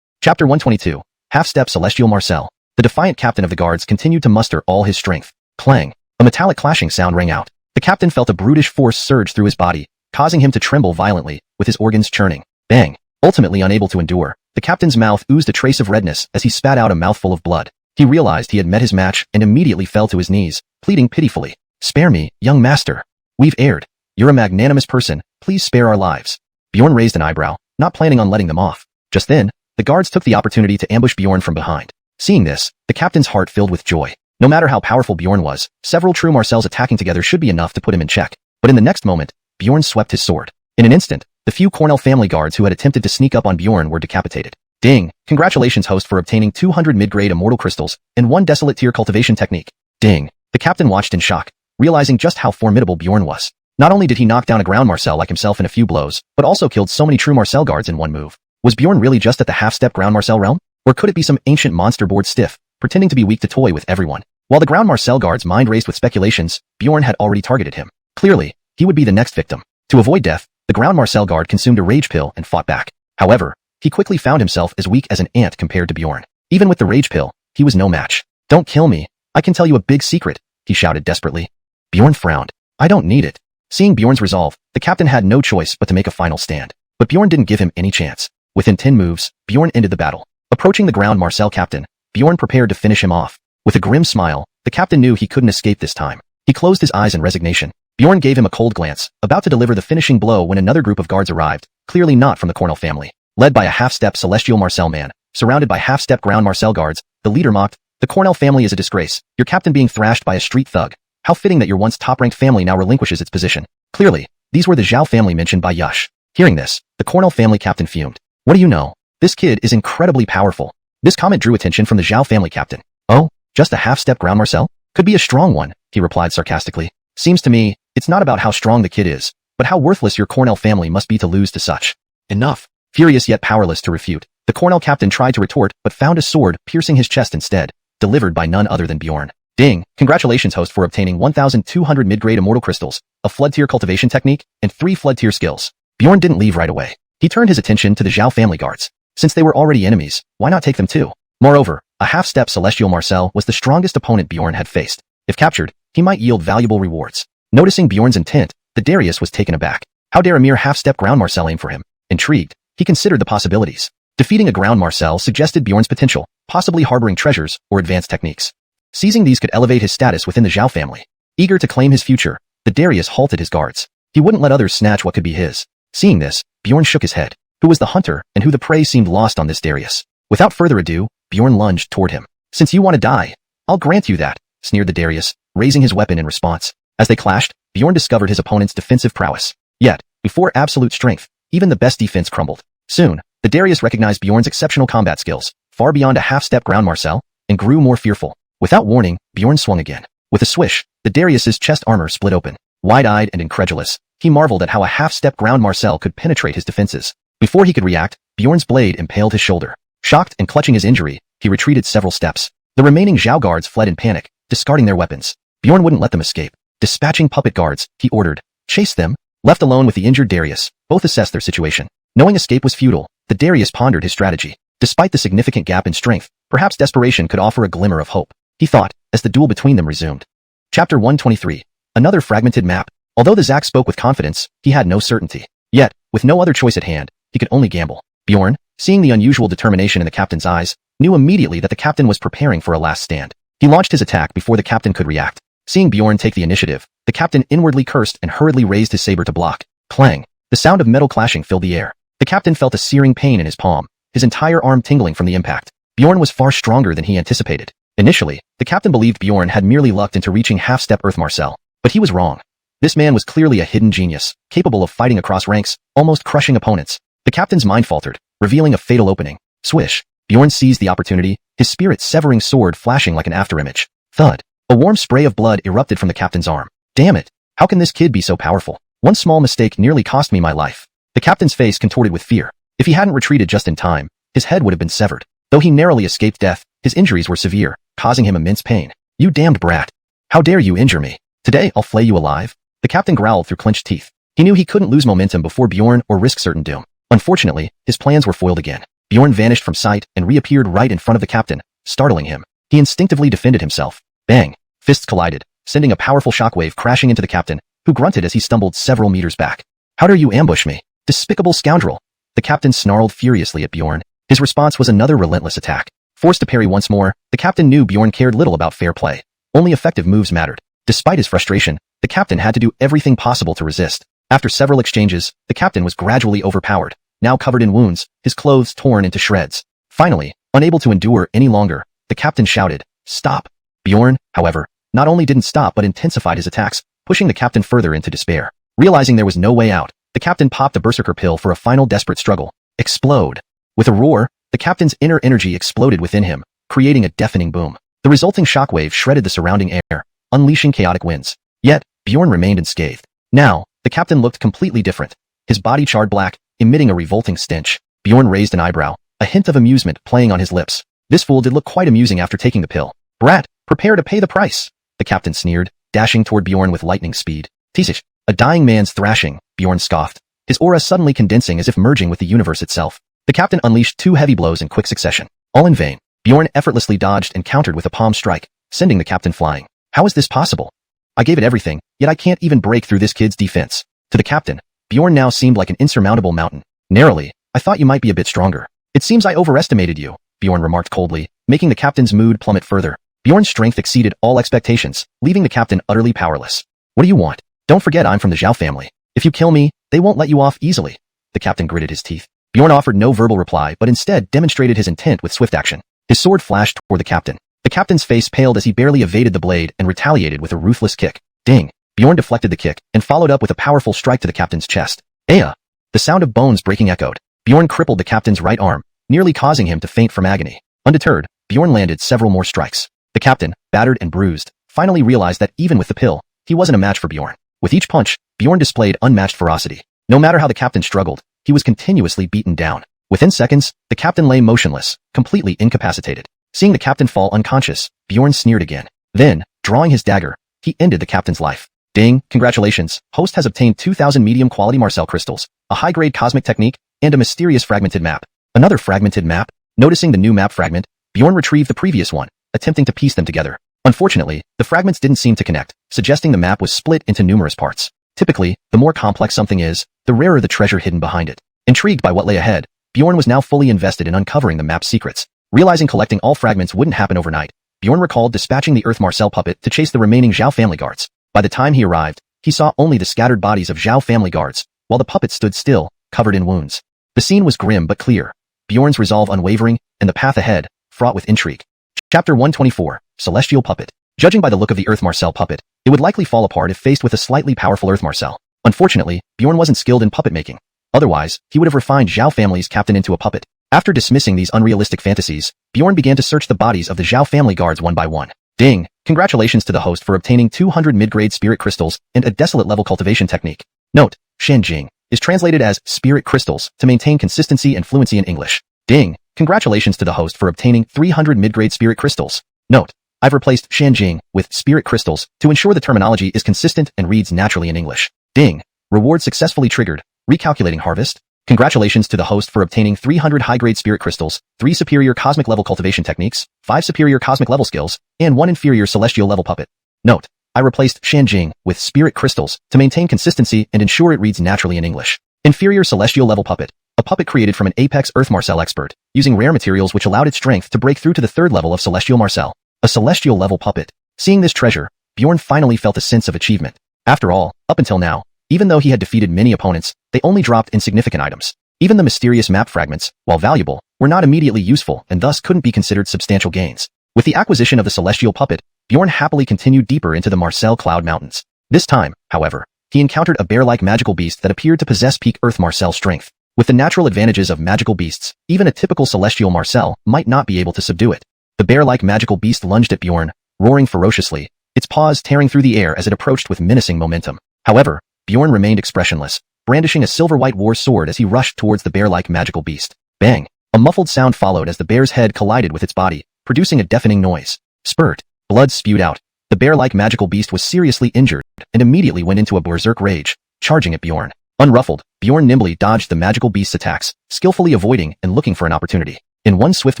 Chapter 122. Half-Step Celestial Marcel. The defiant captain of the guards continued to muster all his strength. Clang. A metallic clashing sound rang out. The captain felt a brutish force surge through his body, causing him to tremble violently, with his organs churning. Bang. Ultimately unable to endure, the captain's mouth oozed a trace of redness as he spat out a mouthful of blood. He realized he had met his match and immediately fell to his knees, pleading pitifully. Spare me, young master. We've erred. You're a magnanimous person, please spare our lives. Bjorn raised an eyebrow, not planning on letting them off. Just then, the guards took the opportunity to ambush Bjorn from behind. Seeing this, the captain's heart filled with joy. No matter how powerful Bjorn was, several true Marcels attacking together should be enough to put him in check. But in the next moment, Bjorn swept his sword. In an instant, the few Cornell family guards who had attempted to sneak up on Bjorn were decapitated. Ding! Congratulations host for obtaining 200 mid-grade immortal crystals and 1 desolate tier cultivation technique. Ding! The captain watched in shock, realizing just how formidable Bjorn was. Not only did he knock down a ground Marcel like himself in a few blows, but also killed so many true Marcel guards in one move. Was Bjorn really just at the half-step ground Marcel realm? Or could it be some ancient monster bored stiff, pretending to be weak to toy with everyone? While the ground Marcel guards' mind raced with speculations, Bjorn had already targeted him. Clearly, he would be the next victim. To avoid death, the ground Marcel guard consumed a rage pill and fought back. However, he quickly found himself as weak as an ant compared to Bjorn. Even with the rage pill, he was no match. Don't kill me. I can tell you a big secret, he shouted desperately. Bjorn frowned. I don't need it. Seeing Bjorn's resolve, the captain had no choice but to make a final stand. But Bjorn didn't give him any chance. Within 10 moves, Bjorn ended the battle. Approaching the ground Marcel captain, Bjorn prepared to finish him off. With a grim smile, the captain knew he couldn't escape this time. He closed his eyes in resignation. Bjorn gave him a cold glance, about to deliver the finishing blow when another group of guards arrived, clearly not from the Cornell family. Led by a half-step celestial Marcel man, surrounded by half-step ground Marcel guards, the leader mocked, "The Cornell family is a disgrace, your captain being thrashed by a street thug. How fitting that your once top-ranked family now relinquishes its position." Clearly, these were the Zhao family mentioned by Yush. Hearing this, the Cornell family captain fumed. What do you know? This kid is incredibly powerful. This comment drew attention from the Zhao family captain. Oh, just a half-step ground Marcel? Could be a strong one, he replied sarcastically. Seems to me, It's not about how strong the kid is, but how worthless your Cornell family must be to lose to such. Enough. Furious yet powerless to refute, the Cornell captain tried to retort but found a sword piercing his chest instead, delivered by none other than Bjorn. Ding! Congratulations, host, for obtaining 1,200 mid-grade immortal crystals, a flood-tier cultivation technique, and 3 flood-tier skills. Bjorn didn't leave right away. He turned his attention to the Zhao family guards. Since they were already enemies, why not take them too? Moreover, a half-step Celestial Marcel was the strongest opponent Bjorn had faced. If captured, he might yield valuable rewards. Noticing Bjorn's intent, the Darius was taken aback. How dare a mere half-step ground Marcel aim for him? Intrigued, he considered the possibilities. Defeating a ground Marcel suggested Bjorn's potential, possibly harboring treasures or advanced techniques. Seizing these could elevate his status within the Zhao family. Eager to claim his future, the Darius halted his guards. He wouldn't let others snatch what could be his. Seeing this, Bjorn shook his head. Who was the hunter and who the prey seemed lost on this Darius. Without further ado, Bjorn lunged toward him. Since you want to die, I'll grant you that, sneered the Darius, raising his weapon in response. As they clashed, Bjorn discovered his opponent's defensive prowess. Yet, before absolute strength, even the best defense crumbled. Soon, the Darius recognized Bjorn's exceptional combat skills, far beyond a half-step ground Marcel, and grew more fearful. Without warning, Bjorn swung again. With a swish, the Darius's chest armor split open. Wide-eyed and incredulous, he marveled at how a half-step ground Marcel could penetrate his defenses. Before he could react, Bjorn's blade impaled his shoulder. Shocked and clutching his injury, he retreated several steps. The remaining Zhao guards fled in panic, discarding their weapons. Bjorn wouldn't let them escape. Dispatching puppet guards, he ordered, "Chase them." Left alone with the injured Darius, both assessed their situation. Knowing escape was futile, the Darius pondered his strategy. Despite the significant gap in strength, perhaps desperation could offer a glimmer of hope, he thought, as the duel between them resumed. Chapter 123. Another fragmented map. Although the Zach spoke with confidence, he had no certainty. Yet, with no other choice at hand, he could only gamble. Bjorn, seeing the unusual determination in the captain's eyes, knew immediately that the captain was preparing for a last stand. He launched his attack before the captain could react. Seeing Bjorn take the initiative, the captain inwardly cursed and hurriedly raised his saber to block. Clang! The sound of metal clashing filled the air. The captain felt a searing pain in his palm, his entire arm tingling from the impact. Bjorn was far stronger than he anticipated. Initially, the captain believed Bjorn had merely lucked into reaching half-step Earth Marcel, but he was wrong. This man was clearly a hidden genius, capable of fighting across ranks, almost crushing opponents. The captain's mind faltered, revealing a fatal opening. Swish! Bjorn seized the opportunity, his spirit-severing sword flashing like an afterimage. Thud! A warm spray of blood erupted from the captain's arm. Damn it! How can this kid be so powerful? One small mistake nearly cost me my life. The captain's face contorted with fear. If he hadn't retreated just in time, his head would have been severed. Though he narrowly escaped death, his injuries were severe, causing him immense pain. You damned brat! How dare you injure me? Today I'll flay you alive. The captain growled through clenched teeth. He knew he couldn't lose momentum before Bjorn or risk certain doom. Unfortunately, his plans were foiled again. Bjorn vanished from sight and reappeared right in front of the captain, startling him. He instinctively defended himself. Bang! Fists collided, sending a powerful shockwave crashing into the captain, who grunted as he stumbled several meters back. How dare you ambush me? Despicable scoundrel! The captain snarled furiously at Bjorn. His response was another relentless attack. Forced to parry once more, the captain knew Bjorn cared little about fair play. Only effective moves mattered. Despite his frustration, the captain had to do everything possible to resist. After several exchanges, the captain was gradually overpowered, now covered in wounds, his clothes torn into shreds. Finally, unable to endure any longer, the captain shouted, "Stop!" Bjorn, however, not only didn't stop but intensified his attacks, pushing the captain further into despair. Realizing there was no way out, the captain popped a berserker pill for a final desperate struggle. Explode! With a roar, the captain's inner energy exploded within him, creating a deafening boom. The resulting shockwave shredded the surrounding air, unleashing chaotic winds. Yet, Bjorn remained unscathed. Now, the captain looked completely different. His body charred black, emitting a revolting stench. Bjorn raised an eyebrow, a hint of amusement playing on his lips. This fool did look quite amusing after taking the pill. Brat, prepare to pay the price! The captain sneered, dashing toward Bjorn with lightning speed. Teasish! A dying man's thrashing, Bjorn scoffed, his aura suddenly condensing as if merging with the universe itself. The captain unleashed 2 heavy blows in quick succession. All in vain. Bjorn effortlessly dodged and countered with a palm strike, sending the captain flying. How is this possible? I gave it everything, yet I can't even break through this kid's defense. To the captain, Bjorn now seemed like an insurmountable mountain. Narrowly, I thought you might be a bit stronger. It seems I overestimated you, Bjorn remarked coldly, making the captain's mood plummet further. Bjorn's strength exceeded all expectations, leaving the captain utterly powerless. What do you want? Don't forget I'm from the Zhao family. If you kill me, they won't let you off easily. The captain gritted his teeth. Bjorn offered no verbal reply but instead demonstrated his intent with swift action. His sword flashed toward the captain. The captain's face paled as he barely evaded the blade and retaliated with a ruthless kick. Ding! Bjorn deflected the kick and followed up with a powerful strike to the captain's chest. Aya! The sound of bones breaking echoed. Bjorn crippled the captain's right arm, nearly causing him to faint from agony. Undeterred, Bjorn landed several more strikes. The captain, battered and bruised, finally realized that even with the pill, he wasn't a match for Bjorn. With each punch, Bjorn displayed unmatched ferocity. No matter how the captain struggled, he was continuously beaten down. Within seconds, the captain lay motionless, completely incapacitated. Seeing the captain fall unconscious, Bjorn sneered again. Then, drawing his dagger, he ended the captain's life. Ding, congratulations, host has obtained 2,000 medium-quality Marcel crystals, a high-grade cosmic technique, and a mysterious fragmented map. Another fragmented map? Noticing the new map fragment, Bjorn retrieved the previous one, attempting to piece them together. Unfortunately, the fragments didn't seem to connect, suggesting the map was split into numerous parts. Typically, the more complex something is, the rarer the treasure hidden behind it. Intrigued by what lay ahead, Bjorn was now fully invested in uncovering the map's secrets. Realizing collecting all fragments wouldn't happen overnight, Bjorn recalled dispatching the Earth Marcel puppet to chase the remaining Zhao family guards. By the time he arrived, he saw only the scattered bodies of Zhao family guards, while the puppet stood still, covered in wounds. The scene was grim but clear, Bjorn's resolve unwavering, and the path ahead, fraught with intrigue. Chapter 124, Celestial Puppet. Judging by the look of the Earth Marcel puppet, it would likely fall apart if faced with a slightly powerful Earth Marcel. Unfortunately, Bjorn wasn't skilled in puppet making. Otherwise, he would have refined Zhao family's captain into a puppet. After dismissing these unrealistic fantasies, Bjorn began to search the bodies of the Zhao family guards one by one. Ding! Congratulations to the host for obtaining 200 mid-grade spirit crystals and a desolate level cultivation technique. Note, Shenjing is translated as spirit crystals to maintain consistency and fluency in English. Ding! Congratulations to the host for obtaining 300 mid-grade spirit crystals. Note, I've replaced Shenjing with spirit crystals to ensure the terminology is consistent and reads naturally in English. Ding! Reward successfully triggered. Recalculating harvest. Congratulations to the host for obtaining 300 high-grade spirit crystals, 3 superior cosmic level cultivation techniques, 5 superior cosmic level skills, and 1 inferior celestial level puppet. Note, I replaced Shenjing with spirit crystals to maintain consistency and ensure it reads naturally in English. Inferior celestial level puppet. A puppet created from an apex Earth Marcel expert, using rare materials which allowed its strength to break through to the 3rd level of celestial Marcel. A celestial level puppet. Seeing this treasure, Bjorn finally felt a sense of achievement. After all, up until now, even though he had defeated many opponents, they only dropped insignificant items. Even the mysterious map fragments, while valuable, were not immediately useful and thus couldn't be considered substantial gains. With the acquisition of the celestial puppet, Bjorn happily continued deeper into the Marcel Cloud Mountains. This time, however, he encountered a bear-like magical beast that appeared to possess peak Earth Marcel strength. With the natural advantages of magical beasts, even a typical celestial Marcel might not be able to subdue it. The bear-like magical beast lunged at Bjorn, roaring ferociously, its paws tearing through the air as it approached with menacing momentum. However, Bjorn remained expressionless, brandishing a silver-white war sword as he rushed towards the bear-like magical beast. Bang! A muffled sound followed as the bear's head collided with its body, producing a deafening noise. Spurt! Blood spewed out. The bear-like magical beast was seriously injured and immediately went into a berserk rage, charging at Bjorn. Unruffled, Bjorn nimbly dodged the magical beast's attacks, skillfully avoiding and looking for an opportunity. In one swift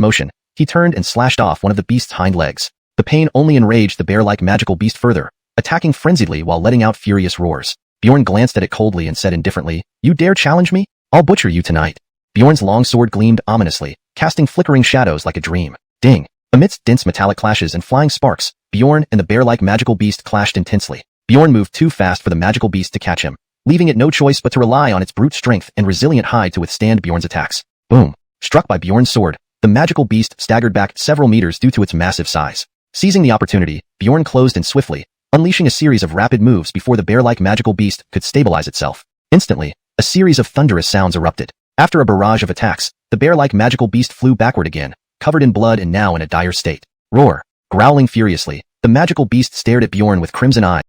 motion, he turned and slashed off one of the beast's hind legs. The pain only enraged the bear-like magical beast further, attacking frenziedly while letting out furious roars. Bjorn glanced at it coldly and said indifferently, "You dare challenge me? I'll butcher you tonight." Bjorn's long sword gleamed ominously, casting flickering shadows like a dream. Ding! Amidst dense metallic clashes and flying sparks, Bjorn and the bear-like magical beast clashed intensely. Bjorn moved too fast for the magical beast to catch him, leaving it no choice but to rely on its brute strength and resilient hide to withstand Bjorn's attacks. Boom! Struck by Bjorn's sword, the magical beast staggered back several meters due to its massive size. Seizing the opportunity, Bjorn closed in swiftly, unleashing a series of rapid moves before the bear-like magical beast could stabilize itself. Instantly, a series of thunderous sounds erupted. After a barrage of attacks, the bear-like magical beast flew backward again, covered in blood and now in a dire state. Roar! Growling furiously, the magical beast stared at Bjorn with crimson eyes,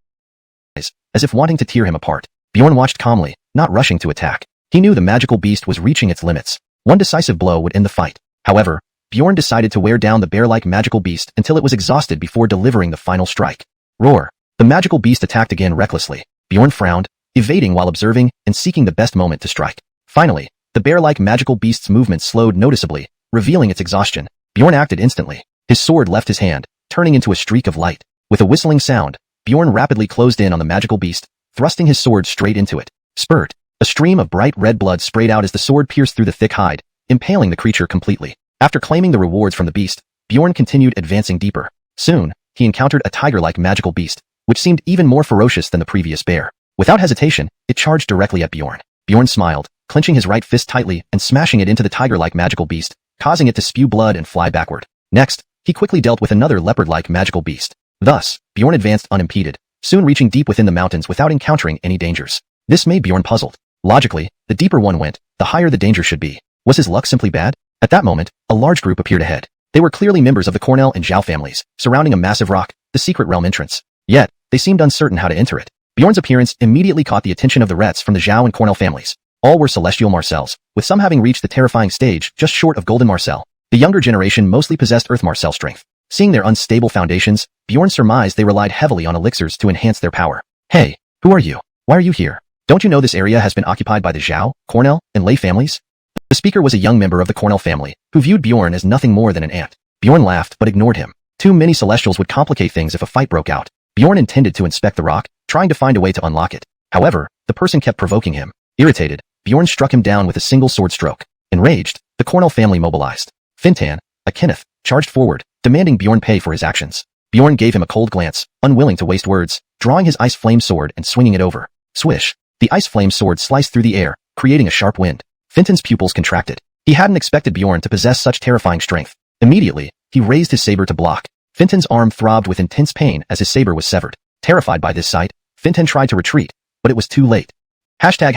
as if wanting to tear him apart. Bjorn watched calmly, not rushing to attack. He knew the magical beast was reaching its limits. One decisive blow would end the fight. However, Bjorn decided to wear down the bear-like magical beast until it was exhausted before delivering the final strike. Roar! The magical beast attacked again recklessly. Bjorn frowned, evading while observing and seeking the best moment to strike. Finally, the bear-like magical beast's movement slowed noticeably, revealing its exhaustion. Bjorn acted instantly. His sword left his hand, turning into a streak of light. With a whistling sound, Bjorn rapidly closed in on the magical beast, thrusting his sword straight into it. Spurt! A stream of bright red blood sprayed out as the sword pierced through the thick hide, impaling the creature completely. After claiming the rewards from the beast, Bjorn continued advancing deeper. Soon, he encountered a tiger-like magical beast, which seemed even more ferocious than the previous bear. Without hesitation, it charged directly at Bjorn. Bjorn smiled, clenching his right fist tightly and smashing it into the tiger-like magical beast, causing it to spew blood and fly backward. Next, he quickly dealt with another leopard-like magical beast. Thus, Bjorn advanced unimpeded, soon reaching deep within the mountains without encountering any dangers. This made Bjorn puzzled. Logically, the deeper one went, the higher the danger should be. Was his luck simply bad? At that moment, a large group appeared ahead. They were clearly members of the Cornell and Zhao families, surrounding a massive rock, the secret realm entrance. Yet, they seemed uncertain how to enter it. Bjorn's appearance immediately caught the attention of the Rets from the Zhao and Cornell families. All were celestial Marcels, with some having reached the terrifying stage just short of golden Marcel. The younger generation mostly possessed Earth Marcel strength. Seeing their unstable foundations, Bjorn surmised they relied heavily on elixirs to enhance their power. Hey, who are you? Why are you here? Don't you know this area has been occupied by the Zhao, Cornell, and Lei families? The speaker was a young member of the Cornell family, who viewed Bjorn as nothing more than an ant. Bjorn laughed but ignored him. Too many Celestials would complicate things if a fight broke out. Bjorn intended to inspect the rock, trying to find a way to unlock it. However, the person kept provoking him. Irritated, Bjorn struck him down with a single sword stroke. Enraged, the Cornell family mobilized. Fintan, a Kenneth, charged forward, demanding Bjorn pay for his actions. Bjorn gave him a cold glance, unwilling to waste words, drawing his ice flame sword and swinging it over. Swish! The ice flame sword sliced through the air, creating a sharp wind. Fintan's pupils contracted. He hadn't expected Bjorn to possess such terrifying strength. Immediately, he raised his saber to block. Fintan's arm throbbed with intense pain as his saber was severed. Terrified by this sight, Fintan tried to retreat, but it was too late. Chapter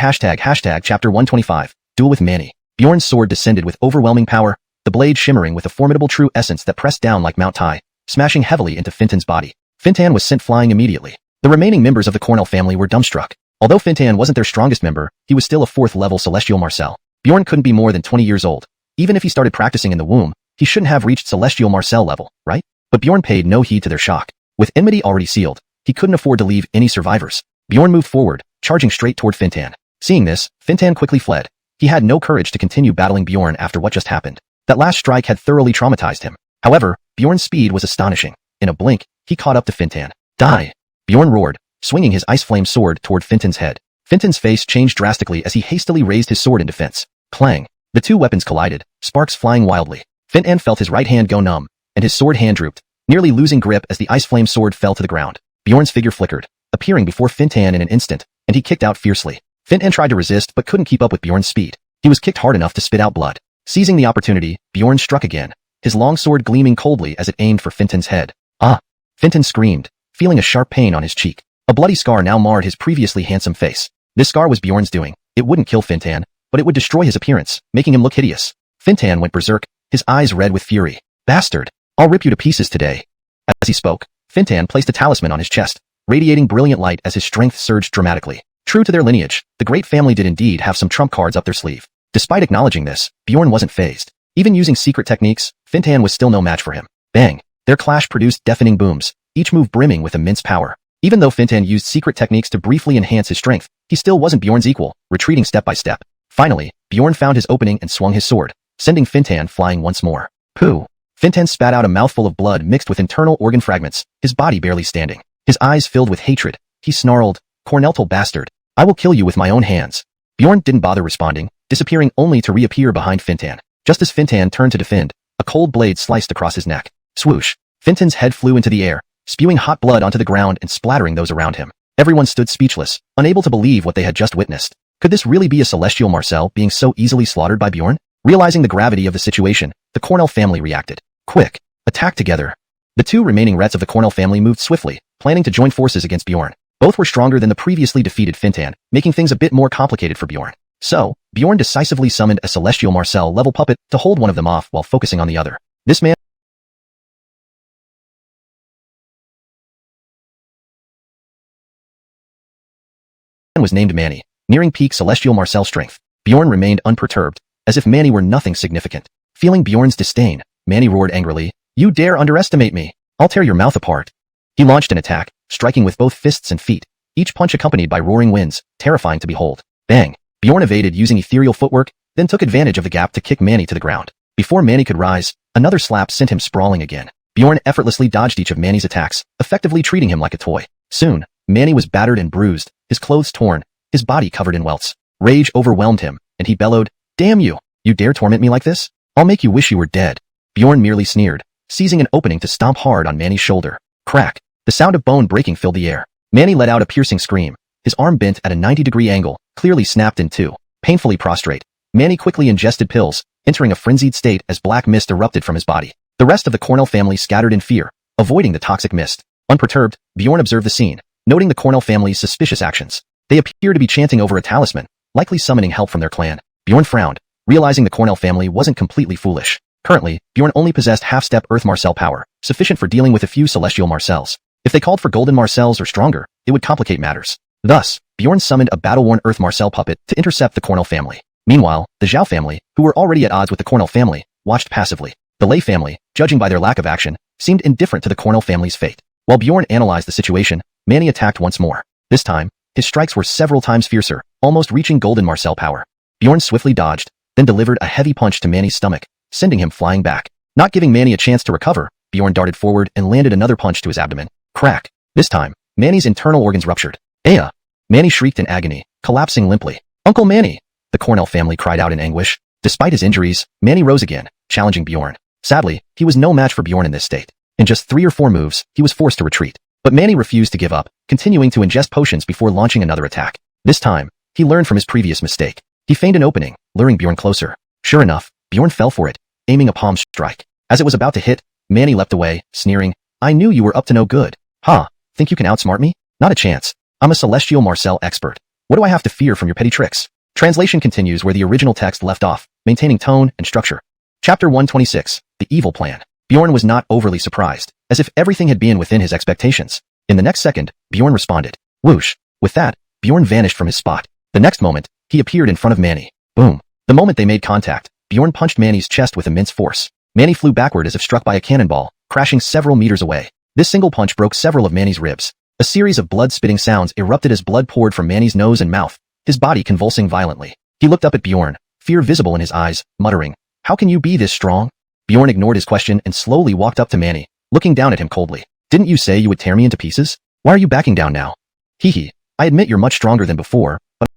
125, Duel with Manny. Bjorn's sword descended with overwhelming power, the blade shimmering with a formidable true essence that pressed down like Mount Tai, smashing heavily into Fintan's body. Fintan was sent flying immediately. The remaining members of the Cornell family were dumbstruck. Although Fintan wasn't their strongest member, he was still a 4th-level Celestial Marcel. Bjorn couldn't be more than 20 years old. Even if he started practicing in the womb, he shouldn't have reached Celestial Marcel level, right? But Bjorn paid no heed to their shock. With enmity already sealed, he couldn't afford to leave any survivors. Bjorn moved forward, charging straight toward Fintan. Seeing this, Fintan quickly fled. He had no courage to continue battling Bjorn after what just happened. That last strike had thoroughly traumatized him. However, Bjorn's speed was astonishing. In a blink, he caught up to Fintan. Die! Bjorn roared, swinging his ice flame sword toward Fintan's head. Fintan's face changed drastically as he hastily raised his sword in defense. Clang! The two weapons collided, sparks flying wildly. Fintan felt his right hand go numb, and his sword hand drooped, nearly losing grip as the ice flame sword fell to the ground. Bjorn's figure flickered, appearing before Fintan in an instant, and he kicked out fiercely. Fintan tried to resist but couldn't keep up with Bjorn's speed. He was kicked hard enough to spit out blood. Seizing the opportunity, Bjorn struck again, his long sword gleaming coldly as it aimed for Fintan's head. Ah! Fintan screamed, feeling a sharp pain on his cheek. A bloody scar now marred his previously handsome face. This scar was Bjorn's doing. It wouldn't kill Fintan, but it would destroy his appearance, making him look hideous. Fintan went berserk, his eyes red with fury. Bastard! I'll rip you to pieces today. As he spoke, Fintan placed a talisman on his chest, radiating brilliant light as his strength surged dramatically. True to their lineage, the great family did indeed have some trump cards up their sleeve. Despite acknowledging this, Bjorn wasn't fazed. Even using secret techniques, Fintan was still no match for him. Bang! Their clash produced deafening booms, each move brimming with immense power. Even though Fintan used secret techniques to briefly enhance his strength, he still wasn't Bjorn's equal, retreating step by step. Finally, Bjorn found his opening and swung his sword, sending Fintan flying once more. Pooh! Fintan spat out a mouthful of blood mixed with internal organ fragments, his body barely standing. His eyes filled with hatred. He snarled, "Corneltal bastard! I will kill you with my own hands." Bjorn didn't bother responding, disappearing only to reappear behind Fintan. Just as Fintan turned to defend, a cold blade sliced across his neck. Swoosh! Fintan's head flew into the air, spewing hot blood onto the ground and splattering those around him. Everyone stood speechless, unable to believe what they had just witnessed. Could this really be a Celestial Marcel being so easily slaughtered by Bjorn? Realizing the gravity of the situation, the Cornell family reacted. Quick! Attack together! The two remaining Rets of the Cornell family moved swiftly, planning to join forces against Bjorn. Both were stronger than the previously defeated Fintan, making things a bit more complicated for Bjorn. So, Bjorn decisively summoned a Celestial Marcel-level puppet to hold one of them off while focusing on the other. This man was named Manny, nearing peak Celestial Marcel strength. Bjorn remained unperturbed, as if Manny were nothing significant. Feeling Bjorn's disdain, Manny roared angrily, "You dare underestimate me! I'll tear your mouth apart!" He launched an attack, striking with both fists and feet, each punch accompanied by roaring winds, terrifying to behold. Bang! Bjorn evaded using ethereal footwork, then took advantage of the gap to kick Manny to the ground. Before Manny could rise, another slap sent him sprawling again. Bjorn effortlessly dodged each of Manny's attacks, effectively treating him like a toy. Soon, Manny was battered and bruised, his clothes torn, his body covered in welts. Rage overwhelmed him, and he bellowed, "Damn you! You dare torment me like this? I'll make you wish you were dead." Bjorn merely sneered, seizing an opening to stomp hard on Manny's shoulder. Crack! The sound of bone breaking filled the air. Manny let out a piercing scream. His arm bent at a 90-degree angle, clearly snapped in two. Painfully prostrate, Manny quickly ingested pills, entering a frenzied state as black mist erupted from his body. The rest of the Cornell family scattered in fear, avoiding the toxic mist. Unperturbed, Bjorn observed the scene, noting the Cornell family's suspicious actions. They appeared to be chanting over a talisman, likely summoning help from their clan. Bjorn frowned, realizing the Cornell family wasn't completely foolish. Currently, Bjorn only possessed half-step Earth Marcel power, sufficient for dealing with a few Celestial Marcels. If they called for Golden Marcels or stronger, it would complicate matters. Thus, Bjorn summoned a battle-worn Earth Marcel puppet to intercept the Cornell family. Meanwhile, the Zhao family, who were already at odds with the Cornell family, watched passively. The Lei family, judging by their lack of action, seemed indifferent to the Cornell family's fate. While Bjorn analyzed the situation, Manny attacked once more. This time, his strikes were several times fiercer, almost reaching Golden Marcel power. Bjorn swiftly dodged, then delivered a heavy punch to Manny's stomach, sending him flying back. Not giving Manny a chance to recover, Bjorn darted forward and landed another punch to his abdomen. Crack. This time, Manny's internal organs ruptured. Aya! Manny shrieked in agony, collapsing limply. Uncle Manny! The Cornell family cried out in anguish. Despite his injuries, Manny rose again, challenging Bjorn. Sadly, he was no match for Bjorn in this state. In just 3 or 4 moves, he was forced to retreat. But Manny refused to give up, continuing to ingest potions before launching another attack. This time, he learned from his previous mistake. He feigned an opening, luring Bjorn closer. Sure enough, Bjorn fell for it, aiming a palm strike. As it was about to hit, Manny leapt away, sneering, I knew you were up to no good. Ha! Think you can outsmart me? Not a chance. I'm a Celestial Marcel expert. What do I have to fear from your petty tricks? Translation continues where the original text left off, maintaining tone and structure. Chapter 126, The Evil Plan. Bjorn was not overly surprised, as if everything had been within his expectations. In the next second, Bjorn responded. Whoosh! With that, Bjorn vanished from his spot. The next moment, he appeared in front of Manny. Boom! The moment they made contact, Bjorn punched Manny's chest with immense force. Manny flew backward as if struck by a cannonball, crashing several meters away. This single punch broke several of Manny's ribs. A series of blood-spitting sounds erupted as blood poured from Manny's nose and mouth, his body convulsing violently. He looked up at Bjorn, fear visible in his eyes, muttering, How can you be this strong? Bjorn ignored his question and slowly walked up to Manny, looking down at him coldly. Didn't you say you would tear me into pieces? Why are you backing down now? Hee hee, I admit you're much stronger than before, but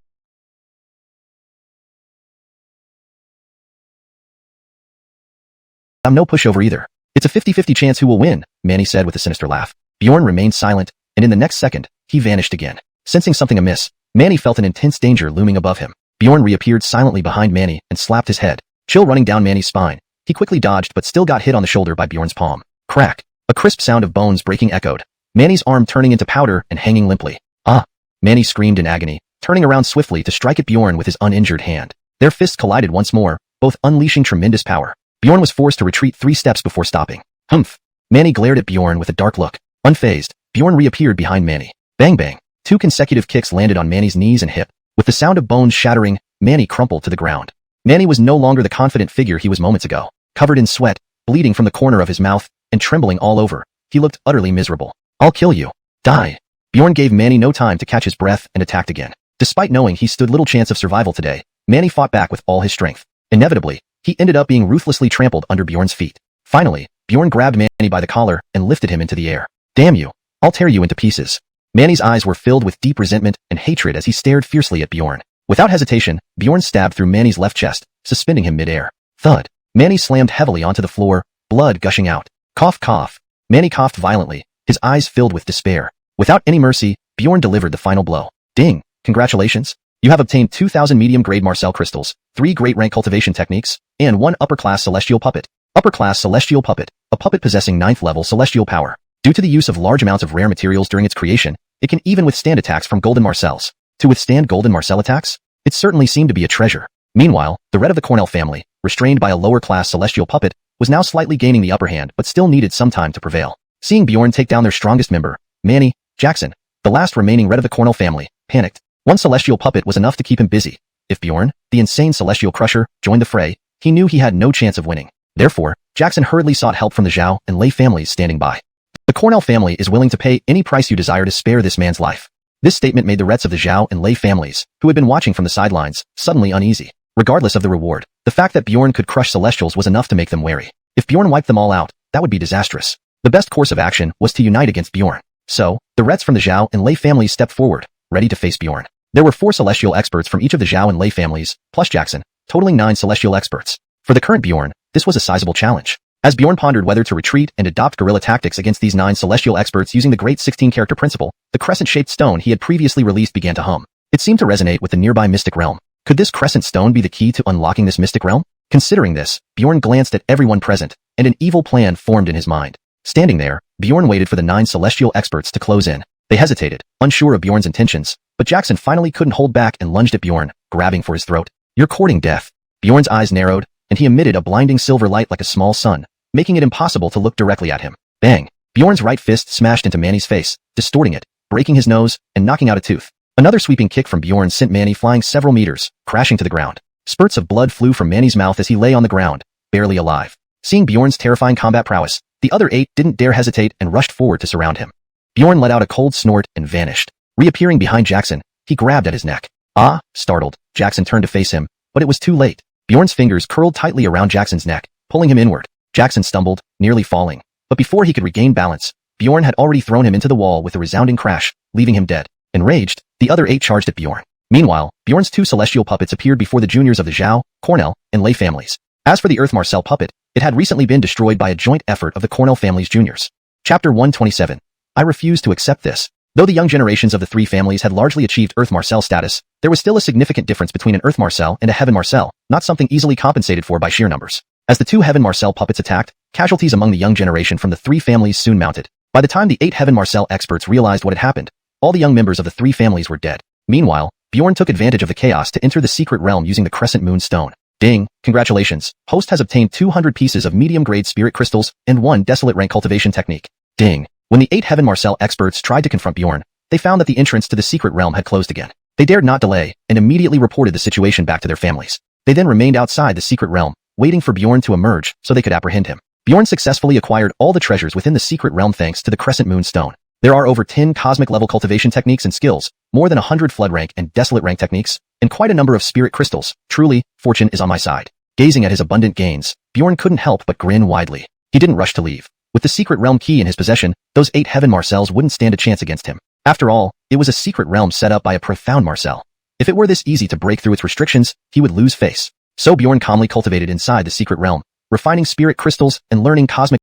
I'm no pushover either. It's a 50-50 chance who will win, Manny said with a sinister laugh. Bjorn remained silent, and in the next second, he vanished again. Sensing something amiss, Manny felt an intense danger looming above him. Bjorn reappeared silently behind Manny and slapped his head, chill running down Manny's spine. He quickly dodged but still got hit on the shoulder by Bjorn's palm. Crack! A crisp sound of bones breaking echoed. Manny's arm turning into powder and hanging limply. Ah! Manny screamed in agony, turning around swiftly to strike at Bjorn with his uninjured hand. Their fists collided once more, both unleashing tremendous power. Bjorn was forced to retreat 3 steps before stopping. Humph! Manny glared at Bjorn with a dark look. Unfazed, Bjorn reappeared behind Manny. Bang bang! 2 consecutive kicks landed on Manny's knees and hip. With the sound of bones shattering, Manny crumpled to the ground. Manny was no longer the confident figure he was moments ago. Covered in sweat, bleeding from the corner of his mouth, and trembling all over, he looked utterly miserable. I'll kill you. Die. Bjorn gave Manny no time to catch his breath and attacked again. Despite knowing he stood little chance of survival today, Manny fought back with all his strength. Inevitably, he ended up being ruthlessly trampled under Bjorn's feet. Finally, Bjorn grabbed Manny by the collar and lifted him into the air. Damn you. I'll tear you into pieces. Manny's eyes were filled with deep resentment and hatred as he stared fiercely at Bjorn. Without hesitation, Bjorn stabbed through Manny's left chest, suspending him mid-air. Thud. Manny slammed heavily onto the floor, blood gushing out. Cough cough. Manny coughed violently, his eyes filled with despair. Without any mercy, Bjorn delivered the final blow. Ding! Congratulations! You have obtained 2,000 medium-grade Marcel crystals, 3 great-rank cultivation techniques, and 1 upper-class celestial puppet. Upper-class celestial puppet, a puppet possessing 9th-level celestial power. Due to the use of large amounts of rare materials during its creation, it can even withstand attacks from Golden Marcels. To withstand Golden Marcel attacks? It certainly seemed to be a treasure. Meanwhile, the red of the Cornell family, restrained by a lower-class celestial puppet, was now slightly gaining the upper hand but still needed some time to prevail. Seeing Bjorn take down their strongest member, Manny, Jackson, the last remaining red of the Cornell family, panicked. 1 celestial puppet was enough to keep him busy. If Bjorn, the insane celestial crusher, joined the fray, he knew he had no chance of winning. Therefore, Jackson hurriedly sought help from the Zhao and Lei families standing by. The Cornell family is willing to pay any price you desire to spare this man's life. This statement made the reds of the Zhao and Lei families, who had been watching from the sidelines, suddenly uneasy. Regardless of the reward, the fact that Bjorn could crush Celestials was enough to make them wary. If Bjorn wiped them all out, that would be disastrous. The best course of action was to unite against Bjorn. So, the reds from the Zhao and Lei families stepped forward, ready to face Bjorn. There were 4 celestial experts from each of the Zhao and Lei families, plus Jackson, totaling 9 celestial experts. For the current Bjorn, this was a sizable challenge. As Bjorn pondered whether to retreat and adopt guerrilla tactics against these 9 celestial experts using the great 16-character principle, the crescent-shaped stone he had previously released began to hum. It seemed to resonate with the nearby mystic realm. Could this crescent stone be the key to unlocking this mystic realm? Considering this, Bjorn glanced at everyone present, and an evil plan formed in his mind. Standing there, Bjorn waited for the 9 celestial experts to close in. They hesitated, unsure of Bjorn's intentions, but Jackson finally couldn't hold back and lunged at Bjorn, grabbing for his throat. You're courting death. Bjorn's eyes narrowed, and he emitted a blinding silver light like a small sun, making it impossible to look directly at him. Bang! Bjorn's right fist smashed into Manny's face, distorting it, breaking his nose, and knocking out a tooth. Another sweeping kick from Bjorn sent Manny flying several meters, crashing to the ground. Spurts of blood flew from Manny's mouth as he lay on the ground, barely alive. Seeing Bjorn's terrifying combat prowess, the other 8 didn't dare hesitate and rushed forward to surround him. Bjorn let out a cold snort and vanished. Reappearing behind Jackson, he grabbed at his neck. Ah, startled, Jackson turned to face him, but it was too late. Bjorn's fingers curled tightly around Jackson's neck, pulling him inward. Jackson stumbled, nearly falling. But before he could regain balance, Bjorn had already thrown him into the wall with a resounding crash, leaving him dead. Enraged, the other 8 charged at Bjorn. Meanwhile, Bjorn's 2 celestial puppets appeared before the juniors of the Zhao, Cornell, and Lei families. As for the Earth Marcel puppet, it had recently been destroyed by a joint effort of the Cornell family's juniors. Chapter 127. I refuse to accept this. Though the young generations of the 3 families had largely achieved Earth Marcel status, there was still a significant difference between an Earth Marcel and a Heaven Marcel, not something easily compensated for by sheer numbers. As the 2 Heaven Marcel puppets attacked, casualties among the young generation from the 3 families soon mounted. By the time the 8 Heaven Marcel experts realized what had happened, all the young members of the 3 families were dead. Meanwhile, Bjorn took advantage of the chaos to enter the secret realm using the Crescent Moon Stone. Ding, congratulations, host has obtained 200 pieces of medium-grade spirit crystals and 1 desolate rank cultivation technique. Ding. When the 8 Heaven Marcel experts tried to confront Bjorn, they found that the entrance to the secret realm had closed again. They dared not delay, and immediately reported the situation back to their families. They then remained outside the secret realm, waiting for Bjorn to emerge so they could apprehend him. Bjorn successfully acquired all the treasures within the secret realm thanks to the Crescent Moon Stone. There are over 10 cosmic-level cultivation techniques and skills, more than 100 flood rank and desolate rank techniques, and quite a number of spirit crystals. Truly, fortune is on my side. Gazing at his abundant gains, Bjorn couldn't help but grin widely. He didn't rush to leave. With the secret realm key in his possession, those 8 Heaven Marcels wouldn't stand a chance against him. After all, it was a secret realm set up by a profound Marcel. If it were this easy to break through its restrictions, he would lose face. So Bjorn calmly cultivated inside the secret realm, refining spirit crystals and learning cosmic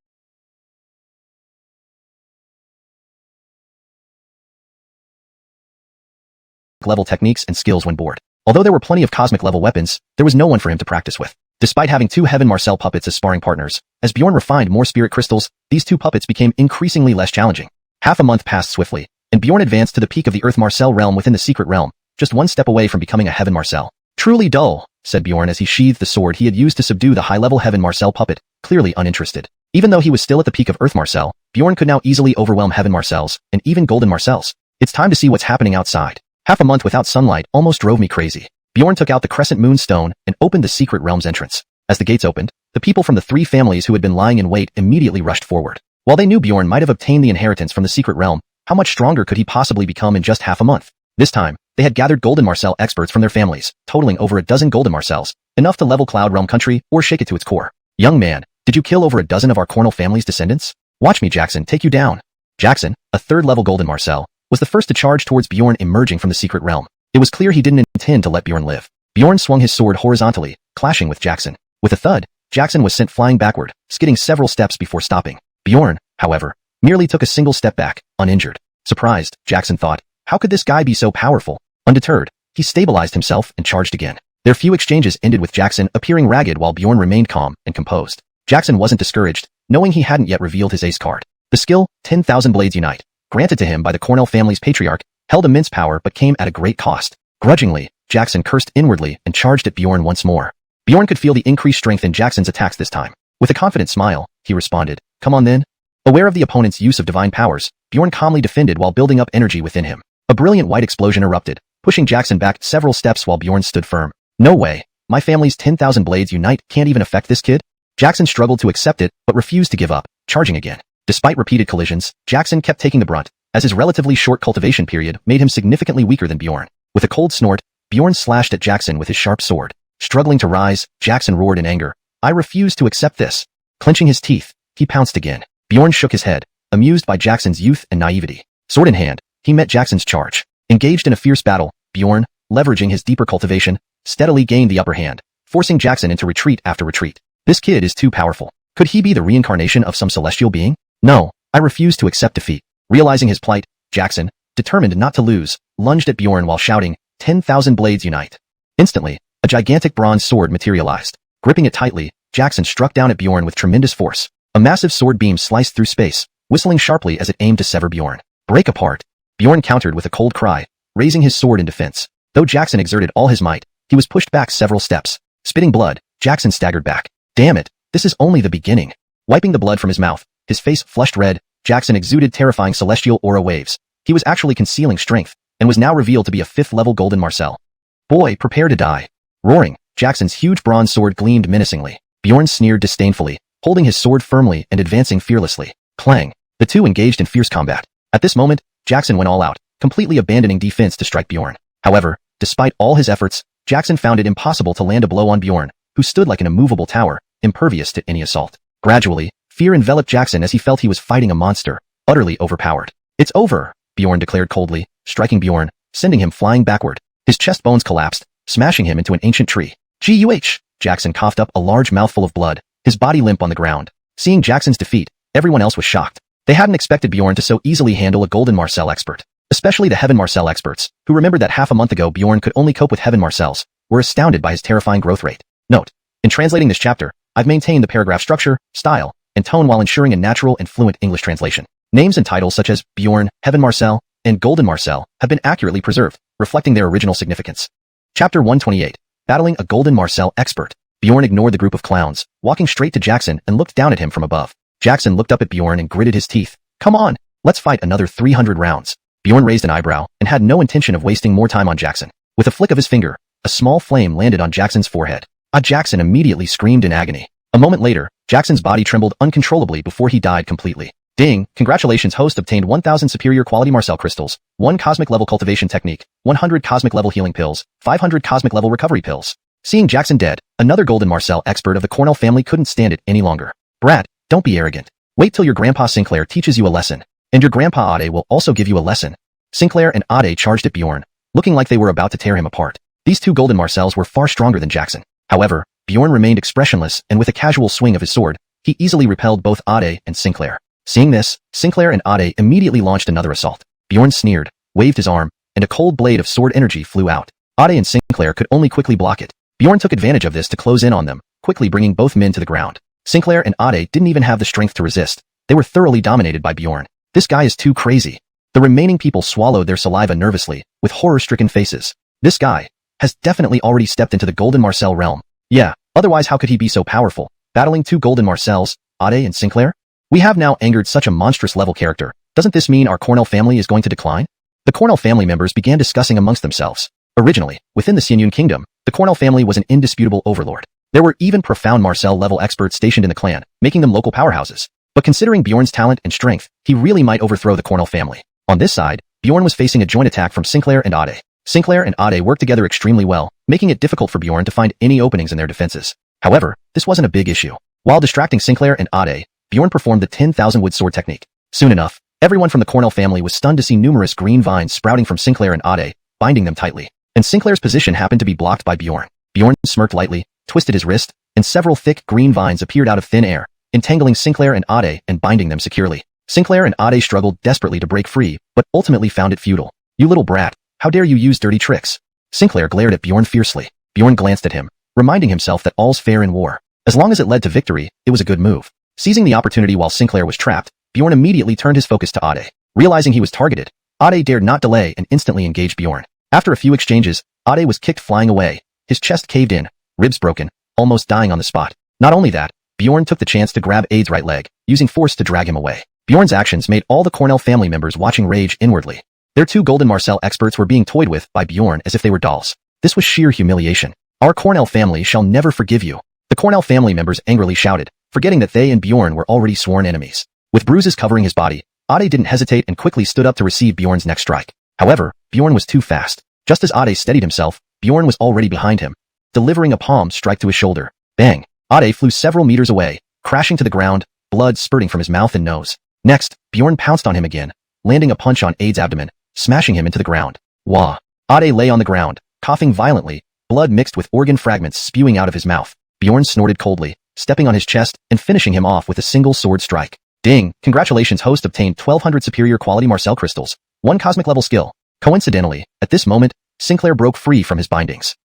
level techniques and skills when bored. Although there were plenty of cosmic level weapons, there was no one for him to practice with. Despite having 2 Heaven Marcel puppets as sparring partners, as Bjorn refined more spirit crystals, these 2 puppets became increasingly less challenging. Half a month passed swiftly, and Bjorn advanced to the peak of the Earth Marcel realm within the secret realm, just 1 step away from becoming a Heaven Marcel. Truly dull, said Bjorn as he sheathed the sword he had used to subdue the high-level Heaven Marcel puppet, clearly uninterested. Even though he was still at the peak of Earth Marcel, Bjorn could now easily overwhelm Heaven Marcels, and even Golden Marcels. It's time to see what's happening outside. Half a month without sunlight almost drove me crazy. Bjorn took out the Crescent Moon Stone and opened the secret realm's entrance. As the gates opened, the people from the 3 families who had been lying in wait immediately rushed forward. While they knew Bjorn might have obtained the inheritance from the secret realm, how much stronger could he possibly become in just half a month? This time, they had gathered Golden Marcel experts from their families, totaling over a dozen Golden Marcels, enough to level Cloud Realm country or shake it to its core. Young man, did you kill over a dozen of our Cornell family's descendants? Watch me, Jackson, take you down. Jackson, a 3rd-level Golden Marcel, was the first to charge towards Bjorn emerging from the secret realm. It was clear he didn't intend to let Bjorn live. Bjorn swung his sword horizontally, clashing with Jackson. With a thud, Jackson was sent flying backward, skidding several steps before stopping. Bjorn, however, merely took a single step back, uninjured. Surprised, Jackson thought, how could this guy be so powerful? Undeterred, he stabilized himself and charged again. Their few exchanges ended with Jackson appearing ragged while Bjorn remained calm and composed. Jackson wasn't discouraged, knowing he hadn't yet revealed his ace card. The skill, 10,000 Blades Unite, granted to him by the Cornell family's patriarch, held immense power but came at a great cost. Grudgingly, Jackson cursed inwardly and charged at Bjorn once more. Bjorn could feel the increased strength in Jackson's attacks this time. With a confident smile, he responded, "Come on then." Aware of the opponent's use of divine powers, Bjorn calmly defended while building up energy within him. A brilliant white explosion erupted, pushing Jackson back several steps while Bjorn stood firm. No way. My family's 10,000 Blades Unite can't even affect this kid? Jackson struggled to accept it, but refused to give up, charging again. Despite repeated collisions, Jackson kept taking the brunt, as his relatively short cultivation period made him significantly weaker than Bjorn. With a cold snort, Bjorn slashed at Jackson with his sharp sword. Struggling to rise, Jackson roared in anger. "I refuse to accept this." Clenching his teeth, he pounced again. Bjorn shook his head, amused by Jackson's youth and naivety. Sword in hand, he met Jackson's charge. Engaged in a fierce battle, Bjorn, leveraging his deeper cultivation, steadily gained the upper hand, forcing Jackson into retreat after retreat. This kid is too powerful. Could he be the reincarnation of some celestial being? No, I refuse to accept defeat. Realizing his plight, Jackson, determined not to lose, lunged at Bjorn while shouting, 10,000 Blades Unite. Instantly, a gigantic bronze sword materialized. Gripping it tightly, Jackson struck down at Bjorn with tremendous force. A massive sword beam sliced through space, whistling sharply as it aimed to sever Bjorn. Break apart. Bjorn countered with a cold cry, raising his sword in defense. Though Jackson exerted all his might, he was pushed back several steps. Spitting blood, Jackson staggered back. Damn it, this is only the beginning. Wiping the blood from his mouth, his face flushed red, Jackson exuded terrifying celestial aura waves. He was actually concealing strength, and was now revealed to be a 5th-level golden Marcel. Boy, prepare to die. Roaring, Jackson's huge bronze sword gleamed menacingly. Bjorn sneered disdainfully, holding his sword firmly and advancing fearlessly. Clang. The two engaged in fierce combat. At this moment, Jackson went all out, completely abandoning defense to strike Bjorn. However, despite all his efforts, Jackson found it impossible to land a blow on Bjorn, who stood like an immovable tower, impervious to any assault. Gradually, fear enveloped Jackson as he felt he was fighting a monster, utterly overpowered. It's over, Bjorn declared coldly, striking Bjorn, sending him flying backward. His chest bones collapsed, smashing him into an ancient tree. Guh! Jackson coughed up a large mouthful of blood, his body limp on the ground. Seeing Jackson's defeat, everyone else was shocked. They hadn't expected Bjorn to so easily handle a golden Marcel expert. Especially the Heaven Marcel experts, who remembered that half a month ago Bjorn could only cope with Heaven Marcels, were astounded by his terrifying growth rate. Note: in translating this chapter, I've maintained the paragraph structure, style, and tone while ensuring a natural and fluent English translation. Names and titles such as Bjorn, Heaven Marcel, and Golden Marcel have been accurately preserved, reflecting their original significance. Chapter 128. Battling a Golden Marcel Expert. Bjorn ignored the group of clowns, walking straight to Jackson and looked down at him from above. Jackson looked up at Bjorn and gritted his teeth. Come on, let's fight another 300 rounds. Bjorn raised an eyebrow and had no intention of wasting more time on Jackson. With a flick of his finger, a small flame landed on Jackson's forehead. Jackson immediately screamed in agony. A moment later, Jackson's body trembled uncontrollably before he died completely. Ding! Congratulations, host obtained 1000 superior quality Marcel crystals, 1 cosmic level cultivation technique, 100 cosmic level healing pills, 500 cosmic level recovery pills. Seeing Jackson dead, another golden Marcel expert of the Cornell family couldn't stand it any longer. Brat, don't be arrogant. Wait till your grandpa Sinclair teaches you a lesson. And your grandpa Ade will also give you a lesson. Sinclair and Ade charged at Bjorn, looking like they were about to tear him apart. These two golden Marcels were far stronger than Jackson. However, Bjorn remained expressionless, and with a casual swing of his sword, he easily repelled both Ade and Sinclair. Seeing this, Sinclair and Ade immediately launched another assault. Bjorn sneered, waved his arm, and a cold blade of sword energy flew out. Ade and Sinclair could only quickly block it. Bjorn took advantage of this to close in on them, quickly bringing both men to the ground. Sinclair and Ade didn't even have the strength to resist. They were thoroughly dominated by Bjorn. This guy is too crazy. The remaining people swallowed their saliva nervously, with horror-stricken faces. This guy has definitely already stepped into the Golden Marcel realm. Yeah, otherwise how could he be so powerful, battling two Golden Marcels, Ade and Sinclair? We have now angered such a monstrous level character. Doesn't this mean our Cornell family is going to decline? The Cornell family members began discussing amongst themselves. Originally, within the Xuanhuan kingdom, the Cornell family was an indisputable overlord. There were even profound Marcel level experts stationed in the clan, making them local powerhouses. But considering Bjorn's talent and strength, he really might overthrow the Cornell family. On this side, Bjorn was facing a joint attack from Sinclair and Ade. Sinclair and Ade worked together extremely well, making it difficult for Bjorn to find any openings in their defenses. However, this wasn't a big issue. While distracting Sinclair and Ade, Bjorn performed the 10,000 wood sword technique. Soon enough, everyone from the Cornell family was stunned to see numerous green vines sprouting from Sinclair and Ade, binding them tightly. And Sinclair's position happened to be blocked by Bjorn. Bjorn smirked lightly, twisted his wrist, and several thick green vines appeared out of thin air, entangling Sinclair and Ade and binding them securely. Sinclair and Ade struggled desperately to break free, but ultimately found it futile. You little brat, how dare you use dirty tricks? Sinclair glared at Bjorn fiercely. Bjorn glanced at him, reminding himself that all's fair in war. As long as it led to victory, it was a good move. Seizing the opportunity while Sinclair was trapped, Bjorn immediately turned his focus to Ade. Realizing he was targeted, Ade dared not delay and instantly engaged Bjorn. After a few exchanges, Ade was kicked flying away, his chest caved in, ribs broken, almost dying on the spot. Not only that, Bjorn took the chance to grab Ade's right leg, using force to drag him away. Bjorn's actions made all the Cornell family members watching rage inwardly. Their two Golden Marcel experts were being toyed with by Bjorn as if they were dolls. This was sheer humiliation. Our Cornell family shall never forgive you. The Cornell family members angrily shouted, forgetting that they and Bjorn were already sworn enemies. With bruises covering his body, Ade didn't hesitate and quickly stood up to receive Bjorn's next strike. However, Bjorn was too fast. Just as Ade steadied himself, Bjorn was already behind him, delivering a palm strike to his shoulder. Bang! Ade flew several meters away, crashing to the ground, blood spurting from his mouth and nose. Next, Bjorn pounced on him again, landing a punch on Ade's abdomen, smashing him into the ground. Wah! Ade lay on the ground, coughing violently, blood mixed with organ fragments spewing out of his mouth. Bjorn snorted coldly, stepping on his chest and finishing him off with a single sword strike. Ding! Congratulations, host obtained 1200 superior quality Marcel crystals, 1 cosmic level skill. Coincidentally, at this moment, Sinclair broke free from his bindings.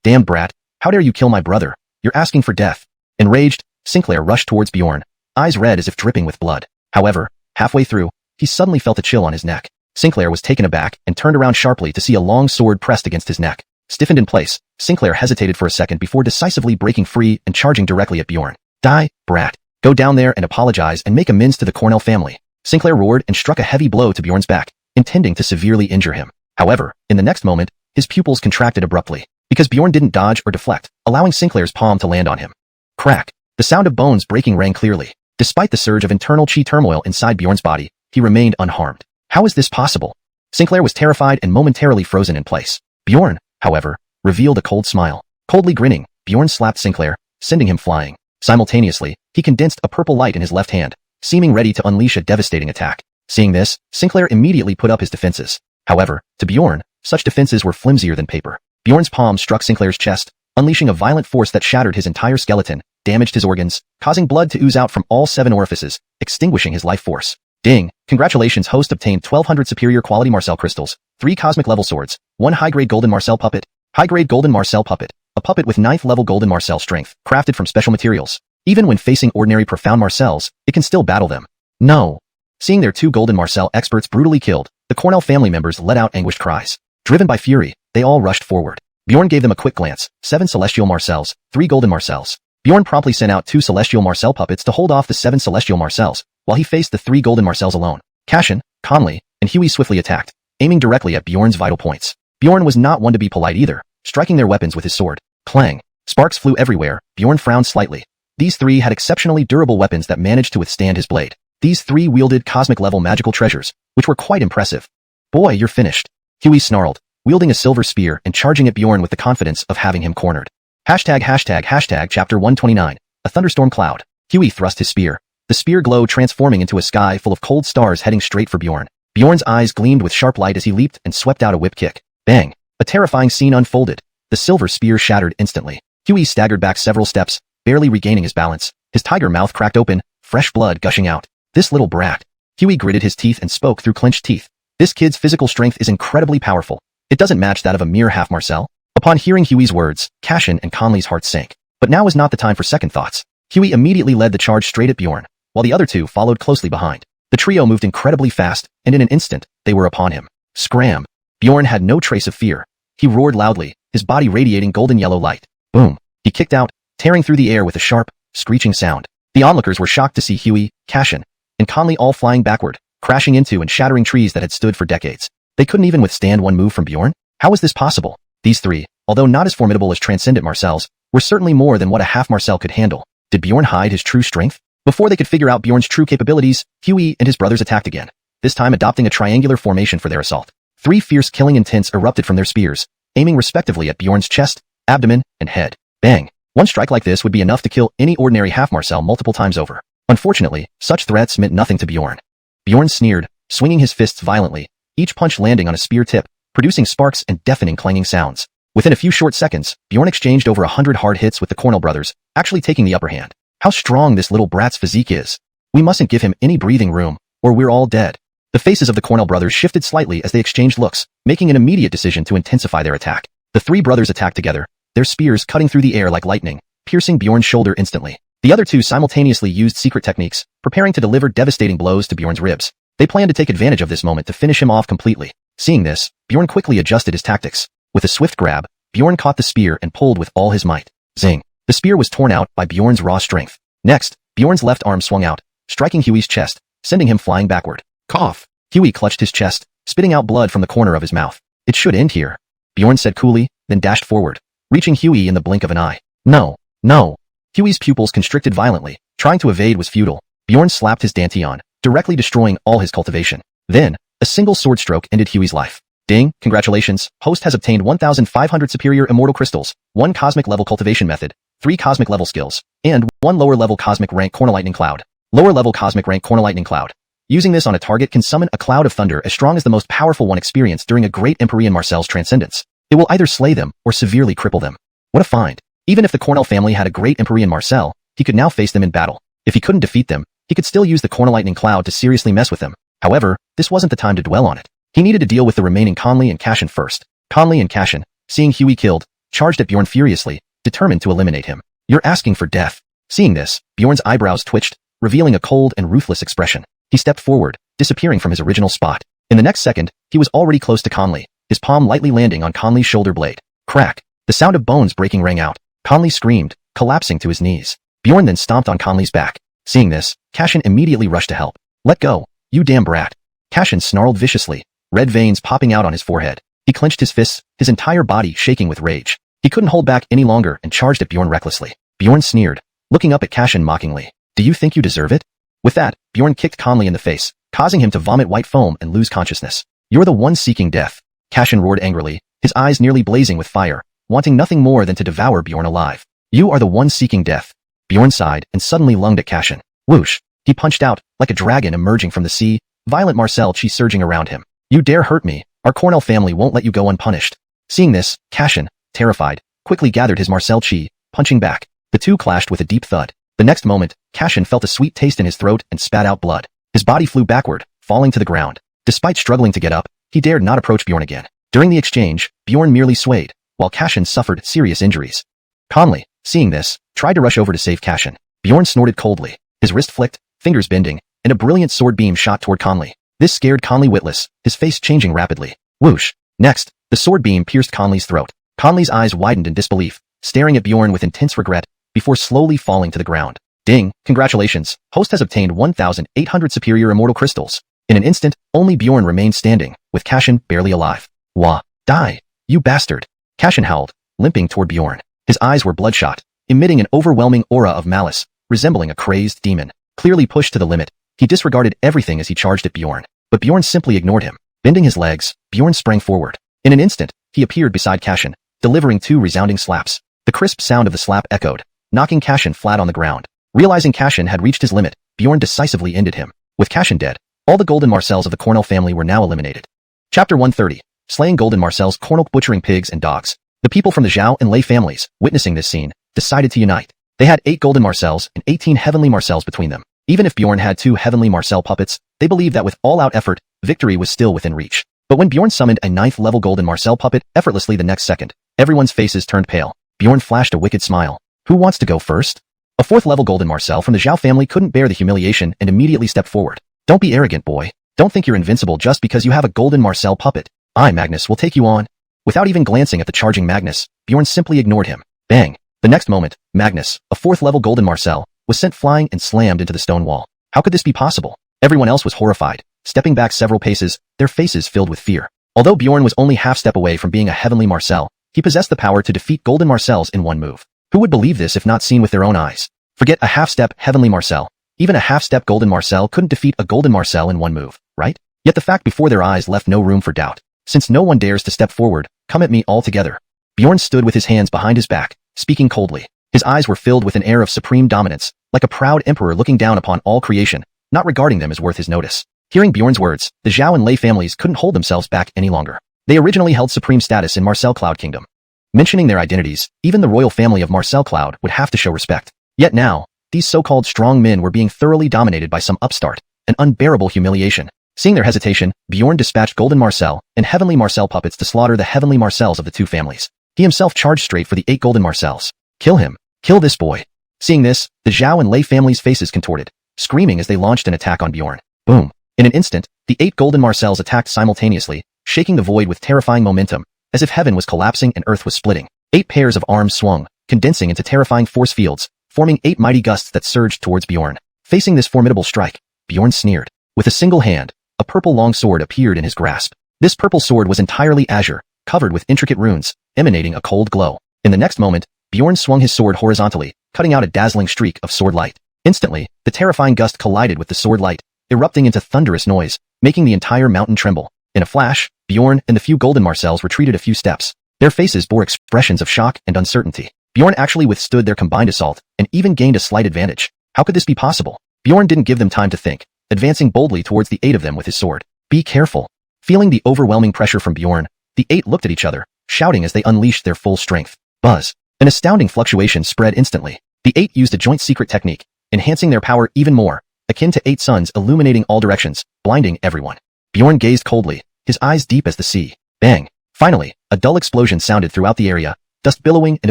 Damn brat, how dare you kill my brother? You're asking for death. Enraged, Sinclair rushed towards Bjorn, eyes red as if dripping with blood. However, halfway through, he suddenly felt a chill on his neck. Sinclair was taken aback and turned around sharply to see a long sword pressed against his neck. Stiffened in place, Sinclair hesitated for a second before decisively breaking free and charging directly at Bjorn. Die, brat. Go down there and apologize and make amends to the Cornell family. Sinclair roared and struck a heavy blow to Bjorn's back, intending to severely injure him. However, in the next moment, his pupils contracted abruptly, because Bjorn didn't dodge or deflect, allowing Sinclair's palm to land on him. Crack. The sound of bones breaking rang clearly. Despite the surge of internal chi turmoil inside Bjorn's body, he remained unharmed. How is this possible? Sinclair was terrified and momentarily frozen in place. Bjorn, however, revealed a cold smile. Coldly grinning, Bjorn slapped Sinclair, sending him flying. Simultaneously, he condensed a purple light in his left hand, seeming ready to unleash a devastating attack. Seeing this, Sinclair immediately put up his defenses. However, to Bjorn, such defenses were flimsier than paper. Bjorn's palm struck Sinclair's chest, unleashing a violent force that shattered his entire skeleton, damaged his organs, causing blood to ooze out from all 7 orifices, extinguishing his life force. Ding! Congratulations, host obtained 1200 superior quality Marcel crystals, 3 cosmic level swords, 1 high-grade golden Marcel puppet. High-grade golden Marcel puppet. A puppet with 9th level golden Marcel strength, crafted from special materials. Even when facing ordinary profound Marcels, it can still battle them. No. Seeing their 2 golden Marcel experts brutally killed, the Cornell family members let out anguished cries. Driven by fury, they all rushed forward. Bjorn gave them a quick glance. 7 celestial Marcels, 3 golden Marcels. Bjorn promptly sent out 2 celestial Marcel puppets to hold off the 7 celestial Marcels, while he faced the 3 golden Marcels alone. Cashin, Conley, and Huey swiftly attacked, aiming directly at Bjorn's vital points. Bjorn was not one to be polite either, striking their weapons with his sword. Clang. Sparks flew everywhere. Bjorn frowned slightly. These 3 had exceptionally durable weapons that managed to withstand his blade. These 3 wielded cosmic-level magical treasures, which were quite impressive. Boy, you're finished. Huey snarled, wielding a silver spear and charging at Bjorn with the confidence of having him cornered. Hashtag chapter 129. A thunderstorm cloud. Huey thrust his spear. The spear glowed, transforming into a sky full of cold stars heading straight for Bjorn. Bjorn's eyes gleamed with sharp light as he leaped and swept out a whip kick. Bang! A terrifying scene unfolded. The silver spear shattered instantly. Huey staggered back several steps, barely regaining his balance. His tiger mouth cracked open, fresh blood gushing out. This little brat. Huey gritted his teeth and spoke through clenched teeth. This kid's physical strength is incredibly powerful. It doesn't match that of a mere half Marcel. Upon hearing Huey's words, Cashin and Conley's hearts sank. But now was not the time for second thoughts. Huey immediately led the charge straight at Bjorn, while the other 2 followed closely behind. The trio moved incredibly fast, and in an instant, they were upon him. Scram! Bjorn had no trace of fear. He roared loudly, his body radiating golden yellow light. Boom! He kicked out, tearing through the air with a sharp, screeching sound. The onlookers were shocked to see Huey, Cashin, and Conley all flying backward, crashing into and shattering trees that had stood for decades. They couldn't even withstand one move from Bjorn? How was this possible? These 3, although not as formidable as transcendent Marcels, were certainly more than what a half Marcel could handle. Did Bjorn hide his true strength? Before they could figure out Bjorn's true capabilities, Huey and his brothers attacked again, this time adopting a triangular formation for their assault. 3 fierce killing intents erupted from their spears, aiming respectively at Bjorn's chest, abdomen, and head. Bang! One strike like this would be enough to kill any ordinary half Marcel multiple times over. Unfortunately, such threats meant nothing to Bjorn. Bjorn sneered, swinging his fists violently, each punch landing on a spear tip, producing sparks and deafening clanging sounds. Within a few short seconds, Bjorn exchanged over 100 hard hits with the Cornell brothers, actually taking the upper hand. How strong this little brat's physique is. We mustn't give him any breathing room, or we're all dead. The faces of the Cornell brothers shifted slightly as they exchanged looks, making an immediate decision to intensify their attack. The 3 brothers attacked together, their spears cutting through the air like lightning, piercing Bjorn's shoulder instantly. The other 2 simultaneously used secret techniques, preparing to deliver devastating blows to Bjorn's ribs. They planned to take advantage of this moment to finish him off completely. Seeing this, Bjorn quickly adjusted his tactics. With a swift grab, Bjorn caught the spear and pulled with all his might. Zing! The spear was torn out by Bjorn's raw strength. Next, Bjorn's left arm swung out, striking Huey's chest, sending him flying backward. Cough! Huey clutched his chest, spitting out blood from the corner of his mouth. It should end here, Bjorn said coolly, then dashed forward, reaching Huey in the blink of an eye. No! No! Huey's pupils constricted violently. Trying to evade was futile. Bjorn slapped his dantian, directly destroying all his cultivation. Then, a single sword stroke ended Huey's life. Ding! Congratulations, host has obtained 1,500 superior immortal crystals, 1 cosmic level cultivation method, 3 cosmic level skills, and 1 lower level cosmic rank corner lightning cloud. Lower level cosmic rank corner lightning cloud. Using this on a target can summon a cloud of thunder as strong as the most powerful one experienced during a great Empyrean Marcel's transcendence. It will either slay them or severely cripple them. What a find. Even if the Cornell family had a great Empyrean Marcel, he could now face them in battle. If he couldn't defeat them, he could still use the corner lightning cloud to seriously mess with them. However, this wasn't the time to dwell on it. He needed to deal with the remaining Conley and Cashin first. Conley and Cashin, seeing Huey killed, charged at Bjorn furiously, determined to eliminate him. You're asking for death. Seeing this, Bjorn's eyebrows twitched, revealing a cold and ruthless expression. He stepped forward, disappearing from his original spot. In the next second, he was already close to Conley, his palm lightly landing on Conley's shoulder blade. Crack! The sound of bones breaking rang out. Conley screamed, collapsing to his knees. Bjorn then stomped on Conley's back. Seeing this, Cashin immediately rushed to help. Let go, you damn brat. Cashin snarled viciously, red veins popping out on his forehead. He clenched his fists, his entire body shaking with rage. He couldn't hold back any longer and charged at Bjorn recklessly. Bjorn sneered, looking up at Cashin mockingly. Do you think you deserve it? With that, Bjorn kicked Conley in the face, causing him to vomit white foam and lose consciousness. You're the one seeking death. Cashin roared angrily, his eyes nearly blazing with fire, wanting nothing more than to devour Bjorn alive. You are the one seeking death. Bjorn sighed and suddenly lunged at Cashin. Whoosh! He punched out, like a dragon emerging from the sea, violent martial chi surging around him. You dare hurt me, our Cornell family won't let you go unpunished. Seeing this, Cashin, terrified, quickly gathered his martial chi, punching back. The two clashed with a deep thud. The next moment, Cashin felt a sweet taste in his throat and spat out blood. His body flew backward, falling to the ground. Despite struggling to get up, he dared not approach Bjorn again. During the exchange, Bjorn merely swayed, while Cashin suffered serious injuries. Conley, seeing this, tried to rush over to save Cashin. Bjorn snorted coldly. His wrist flicked, fingers bending, and a brilliant sword beam shot toward Conley. This scared Conley witless, his face changing rapidly. Whoosh! Next, the sword beam pierced Conley's throat. Conley's eyes widened in disbelief, staring at Bjorn with intense regret, before slowly falling to the ground. Ding! Congratulations, host has obtained 1,800 superior immortal crystals. In an instant, only Bjorn remained standing, with Cashin barely alive. Wah! Die! You bastard! Cashin howled, limping toward Bjorn. His eyes were bloodshot, emitting an overwhelming aura of malice, resembling a crazed demon. Clearly pushed to the limit, he disregarded everything as he charged at Bjorn. But Bjorn simply ignored him. Bending his legs, Bjorn sprang forward. In an instant, he appeared beside Cashin, delivering two resounding slaps. The crisp sound of the slap echoed, knocking Cashin flat on the ground. Realizing Cashin had reached his limit, Bjorn decisively ended him. With Cashin dead, all the golden marcels of the Cornell family were now eliminated. Chapter 130. Slaying golden marcels. Cornell butchering pigs and dogs. The people from the Zhao and Lei families, witnessing this scene, decided to unite. They had 8 golden marcels and 18 heavenly marcels between them. Even if Bjorn had 2 heavenly marcel puppets, they believed that with all-out effort, victory was still within reach. But when Bjorn summoned a 9th level golden marcel puppet effortlessly the next second, everyone's faces turned pale. Bjorn flashed a wicked smile. Who wants to go first? A 4th level golden marcel from the Zhao family couldn't bear the humiliation and immediately stepped forward. Don't be arrogant, boy. Don't think you're invincible just because you have a golden marcel puppet. I, Magnus, will take you on. Without even glancing at the charging Magnus, Bjorn simply ignored him. Bang! The next moment, Magnus, a 4th level golden marcel, was sent flying and slammed into the stone wall. How could this be possible? Everyone else was horrified, stepping back several paces, their faces filled with fear. Although Bjorn was only half step away from being a heavenly marcel, he possessed the power to defeat golden marcels in one move. Who would believe this if not seen with their own eyes? Forget a half-step heavenly marcel. Even a half-step golden marcel couldn't defeat a golden marcel in one move, right? Yet the fact before their eyes left no room for doubt. Since no one dares to step forward, come at me all together. Bjorn stood with his hands behind his back, speaking coldly. His eyes were filled with an air of supreme dominance, like a proud emperor looking down upon all creation, not regarding them as worth his notice. Hearing Bjorn's words, the Zhao and Lei families couldn't hold themselves back any longer. They originally held supreme status in Marcel Cloud Kingdom. Mentioning their identities, even the royal family of Marcel Cloud would have to show respect. Yet now, these so-called strong men were being thoroughly dominated by some upstart, an unbearable humiliation. Seeing their hesitation, Bjorn dispatched golden marcel and heavenly marcel puppets to slaughter the heavenly marcels of the two families. He himself charged straight for the 8 golden marcels. Kill him! Kill this boy! Seeing this, the Zhao and Lei families' faces contorted, screaming as they launched an attack on Bjorn. Boom! In an instant, the 8 golden marcels attacked simultaneously, shaking the void with terrifying momentum, as if heaven was collapsing and earth was splitting. 8 pairs of arms swung, condensing into terrifying force fields, forming 8 mighty gusts that surged towards Bjorn. Facing this formidable strike, Bjorn sneered. With a single hand, a purple long sword appeared in his grasp. This purple sword was entirely azure, covered with intricate runes, emanating a cold glow. In the next moment, Bjorn swung his sword horizontally, cutting out a dazzling streak of sword light. Instantly, the terrifying gust collided with the sword light, erupting into thunderous noise, making the entire mountain tremble. In a flash, Bjorn and the few golden marcels retreated a few steps. Their faces bore expressions of shock and uncertainty. Bjorn actually withstood their combined assault, and even gained a slight advantage. How could this be possible? Bjorn didn't give them time to think, advancing boldly towards the 8 of them with his sword. Be careful. Feeling the overwhelming pressure from Bjorn, the 8 looked at each other, shouting as they unleashed their full strength. Buzz. An astounding fluctuation spread instantly. The 8 used a joint secret technique, enhancing their power even more, akin to 8 suns illuminating all directions, blinding everyone. Bjorn gazed coldly, his eyes deep as the sea. Bang! Finally, a dull explosion sounded throughout the area, dust billowing and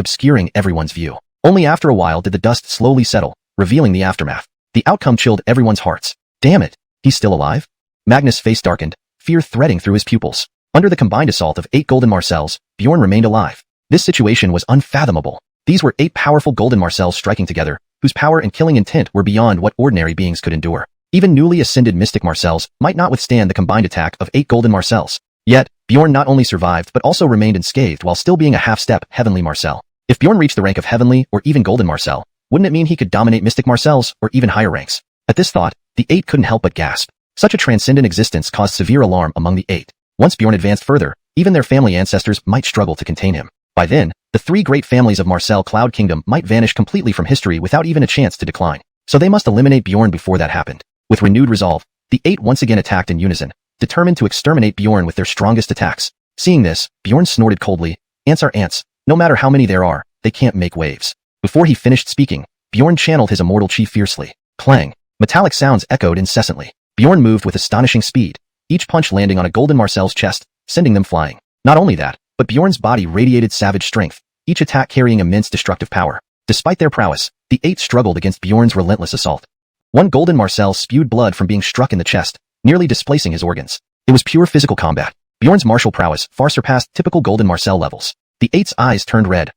obscuring everyone's view. Only after a while did the dust slowly settle, revealing the aftermath. The outcome chilled everyone's hearts. Damn it! He's still alive? Magnus' face darkened, fear threading through his pupils. Under the combined assault of 8 golden marcels, Bjorn remained alive. This situation was unfathomable. These were 8 powerful golden marcels striking together, whose power and killing intent were beyond what ordinary beings could endure. Even newly ascended mystic marcels might not withstand the combined attack of 8 golden marcels. Yet, Bjorn not only survived but also remained unscathed while still being a half-step Heavenly Marcel. If Bjorn reached the rank of Heavenly or even Golden Marcel, wouldn't it mean he could dominate Mystic Marcels or even higher ranks? At this thought, the 8 couldn't help but gasp. Such a transcendent existence caused severe alarm among the 8. Once Bjorn advanced further, even their family ancestors might struggle to contain him. By then, the 3 great families of Marcel Cloud Kingdom might vanish completely from history without even a chance to decline. So they must eliminate Bjorn before that happened. With renewed resolve, the 8 once again attacked in unison, determined to exterminate Bjorn with their strongest attacks. Seeing this, Bjorn snorted coldly, "Ants are ants. No matter how many there are, they can't make waves." Before he finished speaking, Bjorn channeled his immortal chi fiercely. Clang. Metallic sounds echoed incessantly. Bjorn moved with astonishing speed, each punch landing on a Golden Marcel's chest, sending them flying. Not only that, but Bjorn's body radiated savage strength, each attack carrying immense destructive power. Despite their prowess, the 8 struggled against Bjorn's relentless assault. One Golden Marcel spewed blood from being struck in the chest, nearly displacing his organs. It was pure physical combat. Bjorn's martial prowess far surpassed typical Golden Marcel levels. The 8's eyes turned red.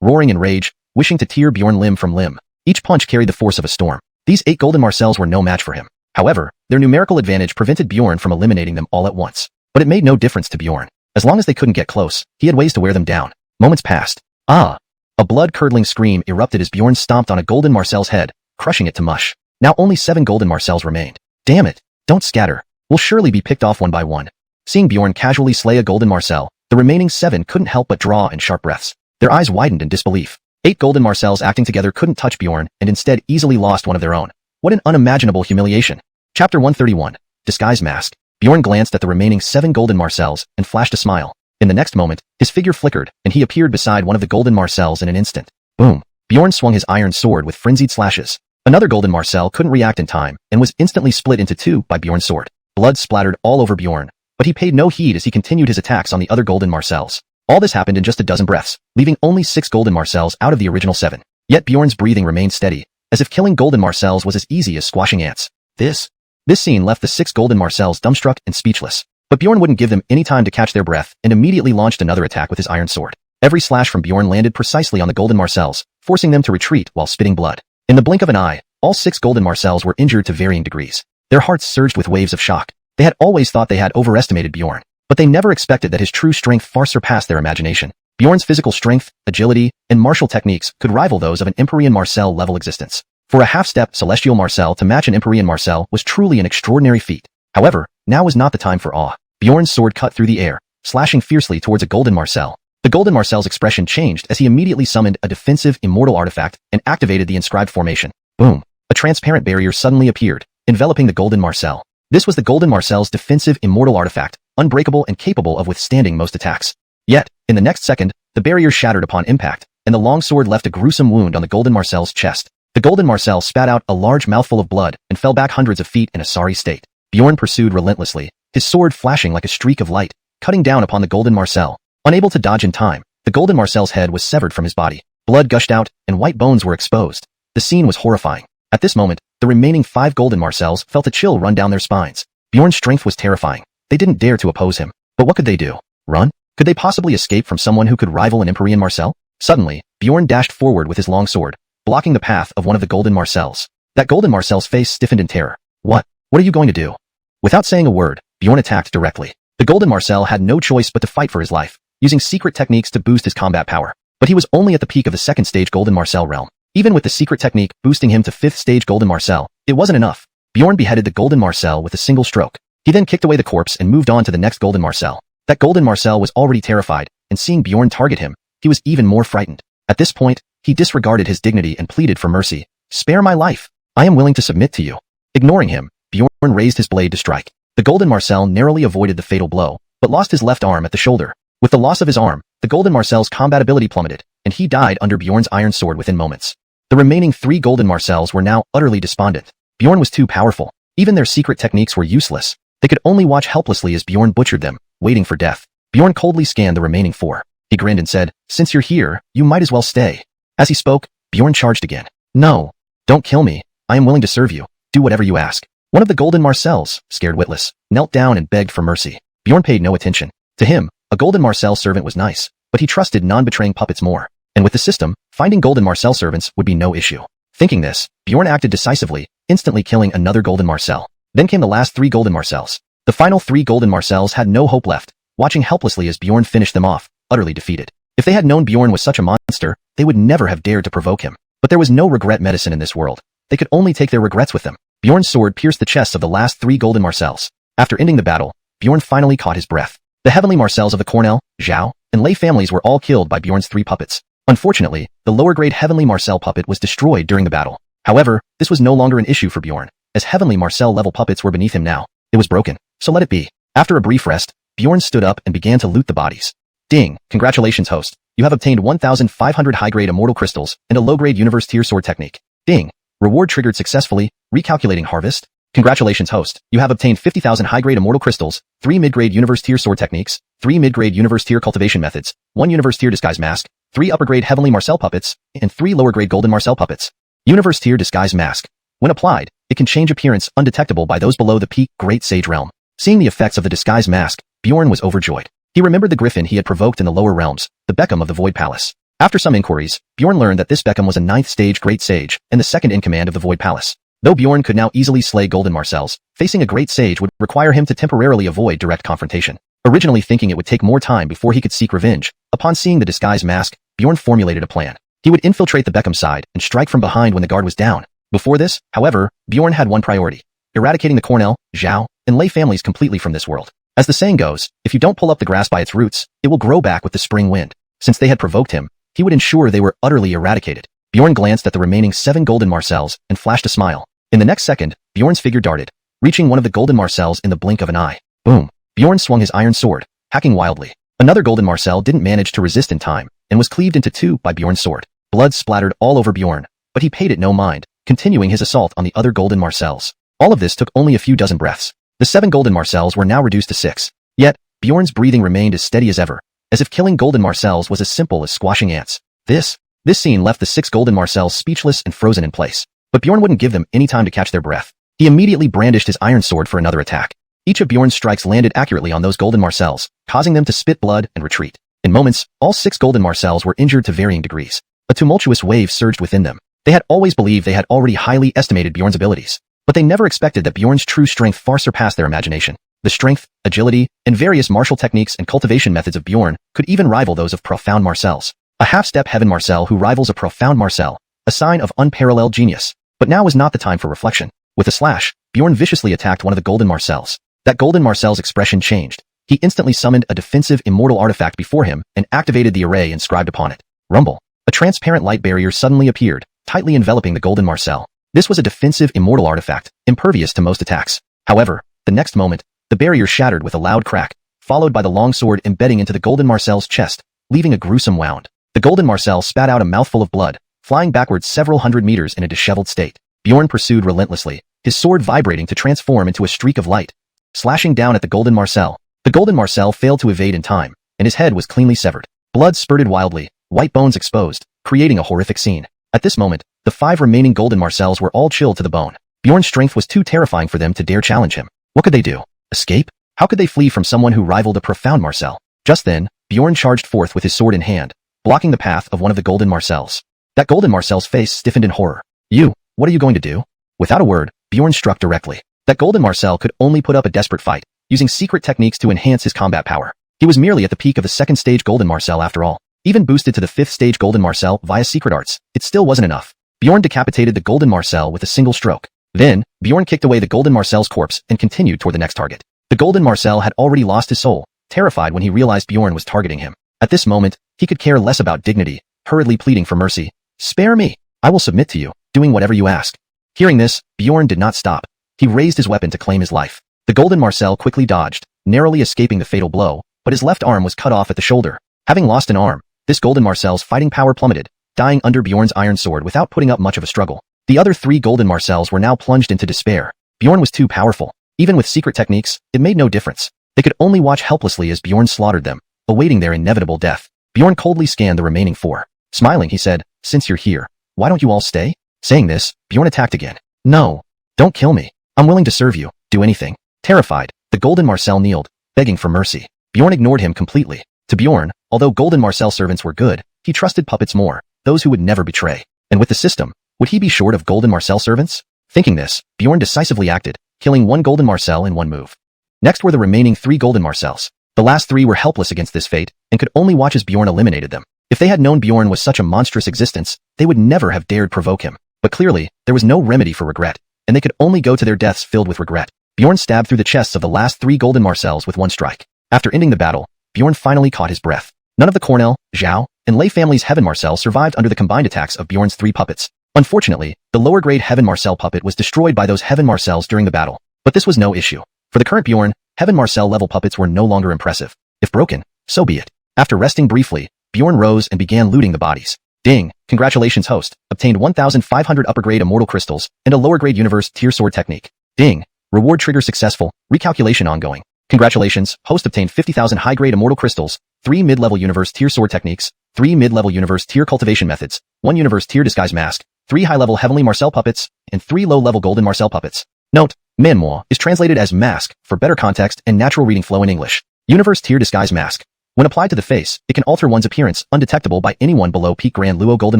Roaring in rage, wishing to tear Bjorn limb from limb. Each punch carried the force of a storm. These 8 Golden Marcels were no match for him. However, their numerical advantage prevented Bjorn from eliminating them all at once. But it made no difference to Bjorn. As long as they couldn't get close, he had ways to wear them down. Moments passed. Ah! A blood-curdling scream erupted as Bjorn stomped on a Golden Marcel's head, crushing it to mush. Now only 7 Golden Marcels remained. Damn it! Don't scatter. We'll surely be picked off one by one. Seeing Bjorn casually slay a Golden Marcel, the remaining 7 couldn't help but draw in sharp breaths. Their eyes widened in disbelief. 8 Golden Marcels acting together couldn't touch Bjorn and instead easily lost one of their own. What an unimaginable humiliation. Chapter 131. Disguise Mask. Bjorn glanced at the remaining 7 Golden Marcels and flashed a smile. In the next moment, his figure flickered, and he appeared beside one of the Golden Marcels in an instant. Boom! Bjorn swung his iron sword with frenzied slashes. Another Golden Marcel couldn't react in time and was instantly split into 2 by Bjorn's sword. Blood splattered all over Bjorn, but he paid no heed as he continued his attacks on the other Golden Marcels. All this happened in just a dozen breaths, leaving only 6 Golden Marcels out of the original 7. Yet Bjorn's breathing remained steady, as if killing Golden Marcels was as easy as squashing ants. This scene left the 6 Golden Marcels dumbstruck and speechless. But Bjorn wouldn't give them any time to catch their breath and immediately launched another attack with his iron sword. Every slash from Bjorn landed precisely on the Golden Marcels, forcing them to retreat while spitting blood. In the blink of an eye, all 6 Golden Marcels were injured to varying degrees. Their hearts surged with waves of shock. They had always thought they had overestimated Bjorn, but they never expected that his true strength far surpassed their imagination. Bjorn's physical strength, agility, and martial techniques could rival those of an Imperial Marcel level existence. For a half-step Celestial Marcel to match an Imperial Marcel was truly an extraordinary feat. However, now was not the time for awe. Bjorn's sword cut through the air, slashing fiercely towards a Golden Marcel. The Golden Marcel's expression changed as he immediately summoned a defensive immortal artifact and activated the inscribed formation. Boom! A transparent barrier suddenly appeared, enveloping the Golden Marcel. This was the Golden Marcel's defensive immortal artifact, unbreakable and capable of withstanding most attacks. Yet, in the next second, the barrier shattered upon impact, and the long sword left a gruesome wound on the Golden Marcel's chest. The Golden Marcel spat out a large mouthful of blood and fell back hundreds of feet in a sorry state. Bjorn pursued relentlessly, his sword flashing like a streak of light, cutting down upon the Golden Marcel. Unable to dodge in time, the Golden Marcel's head was severed from his body. Blood gushed out, and white bones were exposed. The scene was horrifying. At this moment, the remaining 5 Golden Marcels felt a chill run down their spines. Bjorn's strength was terrifying. They didn't dare to oppose him. But what could they do? Run? Could they possibly escape from someone who could rival an Imperial Marcel? Suddenly, Bjorn dashed forward with his long sword, blocking the path of one of the Golden Marcels. That Golden Marcel's face stiffened in terror. What are you going to do? Without saying a word, Bjorn attacked directly. The Golden Marcel had no choice but to fight for his life, using secret techniques to boost his combat power. But he was only at the peak of the 2nd stage Golden Marcel realm. Even with the secret technique boosting him to 5th stage Golden Marcel, it wasn't enough. Bjorn beheaded the Golden Marcel with a single stroke. He then kicked away the corpse and moved on to the next Golden Marcel. That Golden Marcel was already terrified, and seeing Bjorn target him, he was even more frightened. At this point, he disregarded his dignity and pleaded for mercy. "Spare my life. I am willing to submit to you." Ignoring him, Bjorn raised his blade to strike. The Golden Marcel narrowly avoided the fatal blow, but lost his left arm at the shoulder. With the loss of his arm, the Golden Marcel's combat ability plummeted, and he died under Bjorn's iron sword within moments. The remaining 3 Golden Marcels were now utterly despondent. Bjorn was too powerful. Even their secret techniques were useless. They could only watch helplessly as Bjorn butchered them, waiting for death. Bjorn coldly scanned the remaining 4. He grinned and said, "Since you're here, you might as well stay." As he spoke, Bjorn charged again. "No, don't kill me. I am willing to serve you. Do whatever you ask." One of the Golden Marcels, scared witless, knelt down and begged for mercy. Bjorn paid no attention. To him, a Golden Marcel servant was nice, but he trusted non-betraying puppets more. And with the system, finding Golden Marcel servants would be no issue. Thinking this, Bjorn acted decisively, instantly killing another Golden Marcel. Then came the last 3 golden Marcells. The final 3 golden Marcells had no hope left, watching helplessly as Bjorn finished them off, utterly defeated. If they had known Bjorn was such a monster, they would never have dared to provoke him. But there was no regret medicine in this world. They could only take their regrets with them. Bjorn's sword pierced the chests of the last 3 golden Marcells. After ending the battle, Bjorn finally caught his breath. The heavenly Marcells of the Cornell, Zhao, and Lei families were all killed by Bjorn's 3 puppets. Unfortunately, the lower-grade heavenly Marcel puppet was destroyed during the battle. However, this was no longer an issue for Bjorn, as heavenly Marcel-level puppets were beneath him now. It was broken, so let it be. After a brief rest, Bjorn stood up and began to loot the bodies. Ding! Congratulations, host. You have obtained 1,500 high-grade immortal crystals and a low-grade universe tier sword technique. Ding! Reward triggered successfully. Recalculating harvest. Congratulations, host. You have obtained 50,000 high-grade immortal crystals, 3 mid-grade universe tier sword techniques, 3 mid-grade universe tier cultivation methods, 1 universe tier disguise mask, 3 upper-grade heavenly Marcel puppets, and 3 lower-grade golden Marcel puppets. Universe tier disguise mask. When applied, it can change appearance undetectable by those below the peak Great Sage realm. Seeing the effects of the disguise mask, Bjorn was overjoyed. He remembered the griffin he had provoked in the lower realms, the Beckham of the Void Palace. After some inquiries, Bjorn learned that this Beckham was a 9th stage Great Sage and the second in command of the Void Palace. Though Bjorn could now easily slay golden Marcells, facing a Great Sage would require him to temporarily avoid direct confrontation. Originally thinking it would take more time before he could seek revenge, upon seeing the disguise mask, Bjorn formulated a plan. He would infiltrate the Beckham side and strike from behind when the guard was down. Before this, however, Bjorn had one priority: eradicating the Cornell, Zhao, and Lei families completely from this world. As the saying goes, if you don't pull up the grass by its roots, it will grow back with the spring wind. Since they had provoked him, he would ensure they were utterly eradicated. Bjorn glanced at the remaining 7 golden Marcells and flashed a smile. In the next second, Bjorn's figure darted, reaching one of the golden Marcells in the blink of an eye. Boom! Bjorn swung his iron sword, hacking wildly. Another golden Marcel didn't manage to resist in time, and was cleaved into 2 by Bjorn's sword. Blood splattered all over Bjorn, but he paid it no mind, continuing his assault on the other golden Marcells. All of this took only a few dozen breaths. The 7 golden Marcells were now reduced to 6. Yet, Bjorn's breathing remained as steady as ever, as if killing golden Marcells was as simple as squashing ants. This scene left the 6 golden Marcells speechless and frozen in place. But Bjorn wouldn't give them any time to catch their breath. He immediately brandished his iron sword for another attack. Each of Bjorn's strikes landed accurately on those golden Marcells, causing them to spit blood and retreat. In moments, all 6 golden Marcells were injured to varying degrees. A tumultuous wave surged within them. They had always believed they had already highly estimated Bjorn's abilities, but they never expected that Bjorn's true strength far surpassed their imagination. The strength, agility, and various martial techniques and cultivation methods of Bjorn could even rival those of profound Marcells. A half-step heaven Marcel who rivals a profound Marcel, a sign of unparalleled genius. But now was not the time for reflection. With a slash, Bjorn viciously attacked one of the golden Marcells. That golden Marcel's expression changed. He instantly summoned a defensive immortal artifact before him and activated the array inscribed upon it. Rumble. A transparent light barrier suddenly appeared, tightly enveloping the golden Marcel. This was a defensive immortal artifact, impervious to most attacks. However, the next moment, the barrier shattered with a loud crack, followed by the long sword embedding into the golden Marcel's chest, leaving a gruesome wound. The golden Marcel spat out a mouthful of blood, flying backwards several hundred meters in a disheveled state. Bjorn pursued relentlessly, his sword vibrating to transform into a streak of light, slashing down at the golden Marcel. The golden Marcel failed to evade in time, and his head was cleanly severed. Blood spurted wildly, white bones exposed, creating a horrific scene. At this moment, the 5 remaining golden Marcells were all chilled to the bone. Bjorn's strength was too terrifying for them to dare challenge him. What could they do? Escape? How could they flee from someone who rivaled a profound Marcel? Just then, Bjorn charged forth with his sword in hand, blocking the path of one of the golden Marcells. That golden Marcel's face stiffened in horror. You, what are you going to do? Without a word, Bjorn struck directly. That golden Marcel could only put up a desperate fight, using secret techniques to enhance his combat power. He was merely at the peak of the 2nd stage golden Marcel after all. Even boosted to the 5th stage golden Marcel via secret arts, it still wasn't enough. Bjorn decapitated the golden Marcel with a single stroke. Then, Bjorn kicked away the golden Marcel's corpse and continued toward the next target. The golden Marcel had already lost his soul, terrified when he realized Bjorn was targeting him. At this moment, he could care less about dignity, hurriedly pleading for mercy. Spare me. I will submit to you, doing whatever you ask. Hearing this, Bjorn did not stop. He raised his weapon to claim his life. The golden Marcel quickly dodged, narrowly escaping the fatal blow, but his left arm was cut off at the shoulder. Having lost an arm, this golden Marcel's fighting power plummeted, dying under Bjorn's iron sword without putting up much of a struggle. The other 3 golden Marcells were now plunged into despair. Bjorn was too powerful. Even with secret techniques, it made no difference. They could only watch helplessly as Bjorn slaughtered them, awaiting their inevitable death. Bjorn coldly scanned the remaining 4. Smiling, he said, "Since you're here, why don't you all stay?" Saying this, Bjorn attacked again. "No. Don't kill me. I'm willing to serve you. Do anything." Terrified, the golden Marcel kneeled, begging for mercy. Bjorn ignored him completely. To Bjorn, although golden Marcel servants were good, he trusted puppets more, those who would never betray. And with the system, would he be short of golden Marcel servants? Thinking this, Bjorn decisively acted, killing one golden Marcel in one move. Next were the remaining 3 golden Marcels. The last 3 were helpless against this fate and could only watch as Bjorn eliminated them. If they had known Bjorn was such a monstrous existence, they would never have dared provoke him. But clearly, there was no remedy for regret, and they could only go to their deaths filled with regret. Bjorn stabbed through the chests of the last 3 golden Marcels with one strike. After ending the battle, Bjorn finally caught his breath. None of the Cornell, Zhao, and Lei family's Heaven Marcel survived under the combined attacks of Bjorn's 3 puppets. Unfortunately, the lower-grade Heaven Marcel puppet was destroyed by those Heaven Marcels during the battle. But this was no issue. For the current Bjorn, Heaven Marcel level puppets were no longer impressive. If broken, so be it. After resting briefly, Bjorn rose and began looting the bodies. Ding! Congratulations, host. Obtained 1,500 upper-grade immortal crystals and a lower-grade universe tier sword technique. Ding! Reward trigger successful. Recalculation ongoing. Congratulations, host obtained 50,000 high-grade immortal crystals, 3 mid-level universe tier sword techniques, 3 mid-level universe tier cultivation methods, 1 universe tier disguise mask, 3 high-level heavenly Marcel puppets, and 3 low-level golden Marcel puppets. Note: Manmo is translated as mask for better context and natural reading flow in English. Universe tier disguise mask. When applied to the face, it can alter one's appearance undetectable by anyone below peak Grand Luo Golden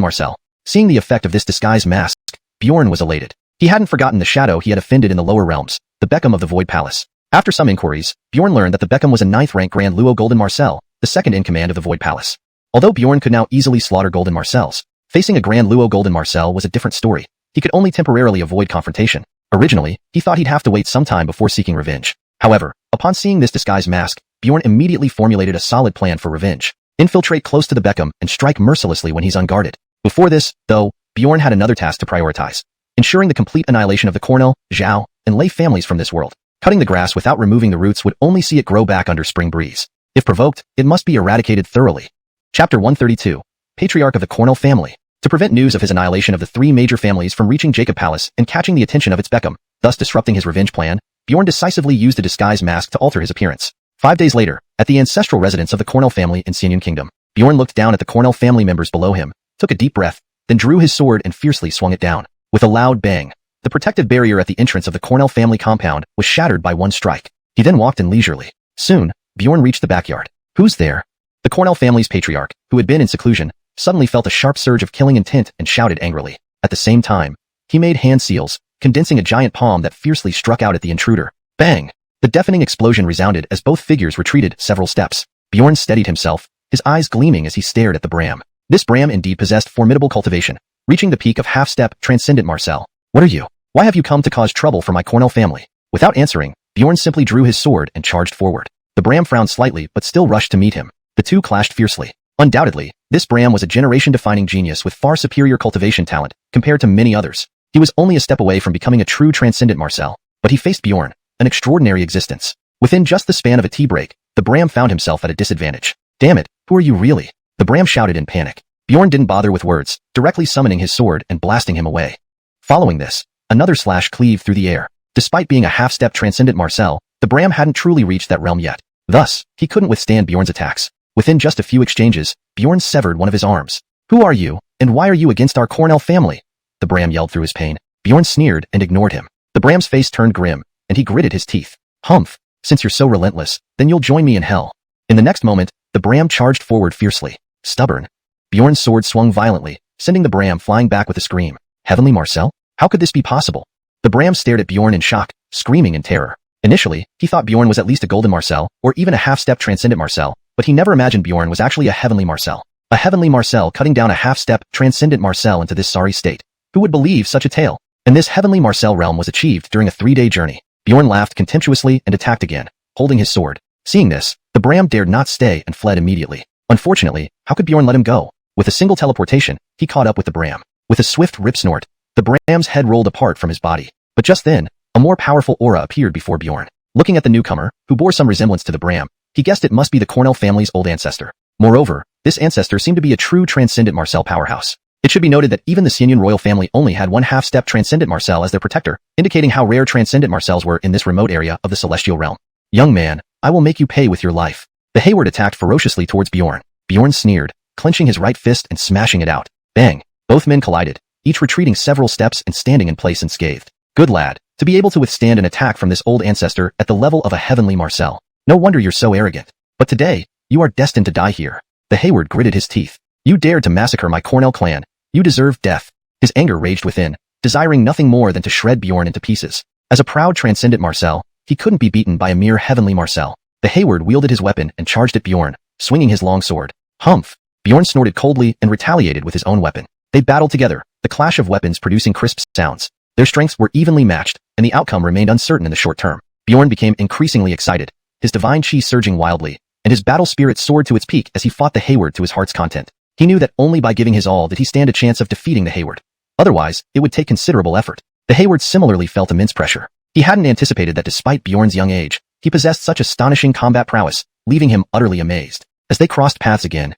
Marcel. Seeing the effect of this disguise mask, Bjorn was elated. He hadn't forgotten the shadow he had offended in the lower realms, the Beckham of the Void Palace. After some inquiries, Bjorn learned that the Beckham was a 9th rank Grand Luo Golden Marcel, the second in command of the Void Palace. Although Bjorn could now easily slaughter Golden Marcels, facing a Grand Luo Golden Marcel was a different story. He could only temporarily avoid confrontation. Originally, he thought he'd have to wait some time before seeking revenge. However, upon seeing this disguise mask, Bjorn immediately formulated a solid plan for revenge. Infiltrate close to the Beckham and strike mercilessly when he's unguarded. Before this, though, Bjorn had another task to prioritize: ensuring the complete annihilation of the Cornell, Zhao, and Lei families from this world. Cutting the grass without removing the roots would only see it grow back under spring breeze. If provoked, it must be eradicated thoroughly. Chapter 132. Patriarch of the Cornell family. To prevent news of his annihilation of the 3 major families from reaching Jacob Palace and catching the attention of its Beckham, thus disrupting his revenge plan, Bjorn decisively used a disguise mask to alter his appearance. 5 days later, at the ancestral residence of the Cornell family in Xuanhuan Kingdom, Bjorn looked down at the Cornell family members below him, took a deep breath, then drew his sword and fiercely swung it down. With a loud bang, the protective barrier at the entrance of the Cornell family compound was shattered by one strike. He then walked in leisurely. Soon, Bjorn reached the backyard. Who's there? The Cornell family's patriarch, who had been in seclusion, suddenly felt a sharp surge of killing intent and shouted angrily. At the same time, he made hand seals, condensing a giant palm that fiercely struck out at the intruder. Bang! The deafening explosion resounded as both figures retreated several steps. Bjorn steadied himself, his eyes gleaming as he stared at the Bram. This Bram indeed possessed formidable cultivation, reaching the peak of half-step transcendent Marcel. What are you? Why have you come to cause trouble for my Cornell family? Without answering, Bjorn simply drew his sword and charged forward. The Bram frowned slightly but still rushed to meet him. The two clashed fiercely. Undoubtedly, this Bram was a generation-defining genius with far superior cultivation talent compared to many others. He was only a step away from becoming a true transcendent Marcel, but he faced Bjorn, an extraordinary existence. Within just the span of a tea break, the Bram found himself at a disadvantage. Damn it, who are you really? The Bram shouted in panic. Bjorn didn't bother with words, directly summoning his sword and blasting him away. Following this, another slash cleaved through the air. Despite being a half-step transcendent Marcel, the Bram hadn't truly reached that realm yet. Thus, he couldn't withstand Bjorn's attacks. Within just a few exchanges, Bjorn severed one of his arms. Who are you, and why are you against our Cornell family? The Bram yelled through his pain. Bjorn sneered and ignored him. The Bram's face turned grim, and he gritted his teeth. Humph, since you're so relentless, then you'll join me in hell. In the next moment, the Bram charged forward fiercely. Stubborn. Bjorn's sword swung violently, sending the Bram flying back with a scream. Heavenly Marcel? How could this be possible? The Bram stared at Bjorn in shock, screaming in terror. Initially, he thought Bjorn was at least a golden Marcel, or even a half-step transcendent Marcel, but he never imagined Bjorn was actually a heavenly Marcel. A heavenly Marcel cutting down a half-step transcendent Marcel into this sorry state. Who would believe such a tale? And this heavenly Marcel realm was achieved during a 3-day journey. Bjorn laughed contemptuously and attacked again, holding his sword. Seeing this, the Bram dared not stay and fled immediately. Unfortunately, how could Bjorn let him go? With a single teleportation, he caught up with the Bram. With a swift rip snort, the Bram's head rolled apart from his body. But just then, a more powerful aura appeared before Bjorn. Looking at the newcomer, who bore some resemblance to the Bram, he guessed it must be the Cornell family's old ancestor. Moreover, this ancestor seemed to be a true transcendent Marcel powerhouse. It should be noted that even the Xuanhuan royal family only had one half-step transcendent Marcel as their protector, indicating how rare transcendent Marcels were in this remote area of the celestial realm. Young man, I will make you pay with your life. The Hayward attacked ferociously towards Bjorn. Bjorn sneered, clenching his right fist and smashing it out. Bang! Both men collided, each retreating several steps and standing in place unscathed. Good lad, to be able to withstand an attack from this old ancestor at the level of a heavenly Marcel. No wonder you're so arrogant. But today, you are destined to die here. The Hayward gritted his teeth. You dared to massacre my Cornell clan. You deserve death. His anger raged within, desiring nothing more than to shred Bjorn into pieces. As a proud transcendent Marcel, he couldn't be beaten by a mere heavenly Marcel. The Hayward wielded his weapon and charged at Bjorn, swinging his long sword. Humph! Bjorn snorted coldly and retaliated with his own weapon. They battled together, the clash of weapons producing crisp sounds. Their strengths were evenly matched, and the outcome remained uncertain in the short term. Bjorn became increasingly excited, his divine chi surging wildly, and his battle spirit soared to its peak as he fought the Hayward to his heart's content. He knew that only by giving his all did he stand a chance of defeating the Hayward. Otherwise, it would take considerable effort. The Hayward similarly felt immense pressure. He hadn't anticipated that despite Bjorn's young age, he possessed such astonishing combat prowess, leaving him utterly amazed. As they crossed paths again,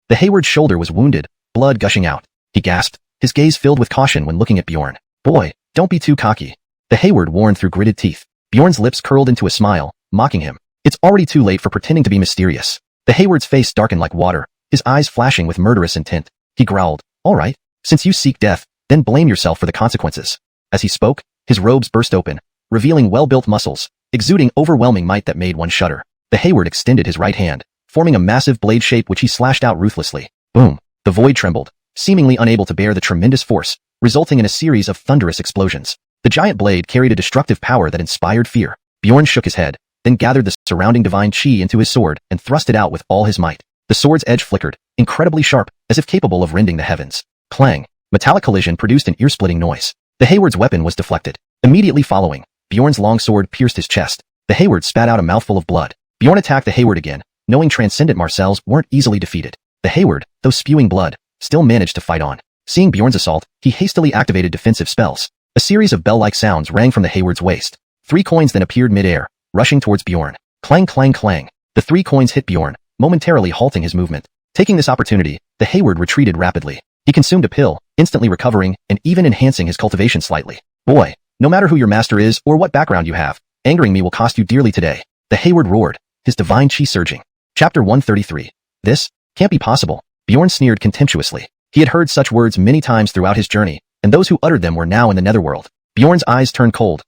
the Hayward's shoulder was wounded, blood gushing out. He gasped, his gaze filled with caution when looking at Bjorn. Boy, don't be too cocky. The Hayward warned through gritted teeth. Bjorn's lips curled into a smile, mocking him. It's already too late for pretending to be mysterious. The Hayward's face darkened like water, his eyes flashing with murderous intent. He growled, all right, since you seek death, then blame yourself for the consequences. As he spoke, his robes burst open, revealing well-built muscles, exuding overwhelming might that made one shudder. The Hayward extended his right hand, forming a massive blade shape which he slashed out ruthlessly. Boom! The void trembled, seemingly unable to bear the tremendous force, resulting in a series of thunderous explosions. The giant blade carried a destructive power that inspired fear. Bjorn shook his head, then gathered the surrounding divine chi into his sword and thrust it out with all his might. The sword's edge flickered, incredibly sharp, as if capable of rending the heavens. Clang! Metallic collision produced an ear-splitting noise. The Hayward's weapon was deflected. Immediately following, Bjorn's long sword pierced his chest. The Hayward spat out a mouthful of blood. Bjorn attacked the Hayward again, knowing transcendent Marcels weren't easily defeated. The Hayward, though spewing blood, still managed to fight on. Seeing Bjorn's assault, he hastily activated defensive spells. A series of bell-like sounds rang from the Hayward's waist. 3 coins then appeared mid-air, rushing towards Bjorn. Clang clang clang. The 3 coins hit Bjorn, momentarily halting his movement. Taking this opportunity, the Hayward retreated rapidly. He consumed a pill, instantly recovering and even enhancing his cultivation slightly. Boy, no matter who your master is or what background you have, angering me will cost you dearly today. The Hayward roared, his divine chi surging. Chapter 133. This can't be possible. Bjorn sneered contemptuously. He had heard such words many times throughout his journey, and those who uttered them were now in the netherworld. Bjorn's eyes turned cold,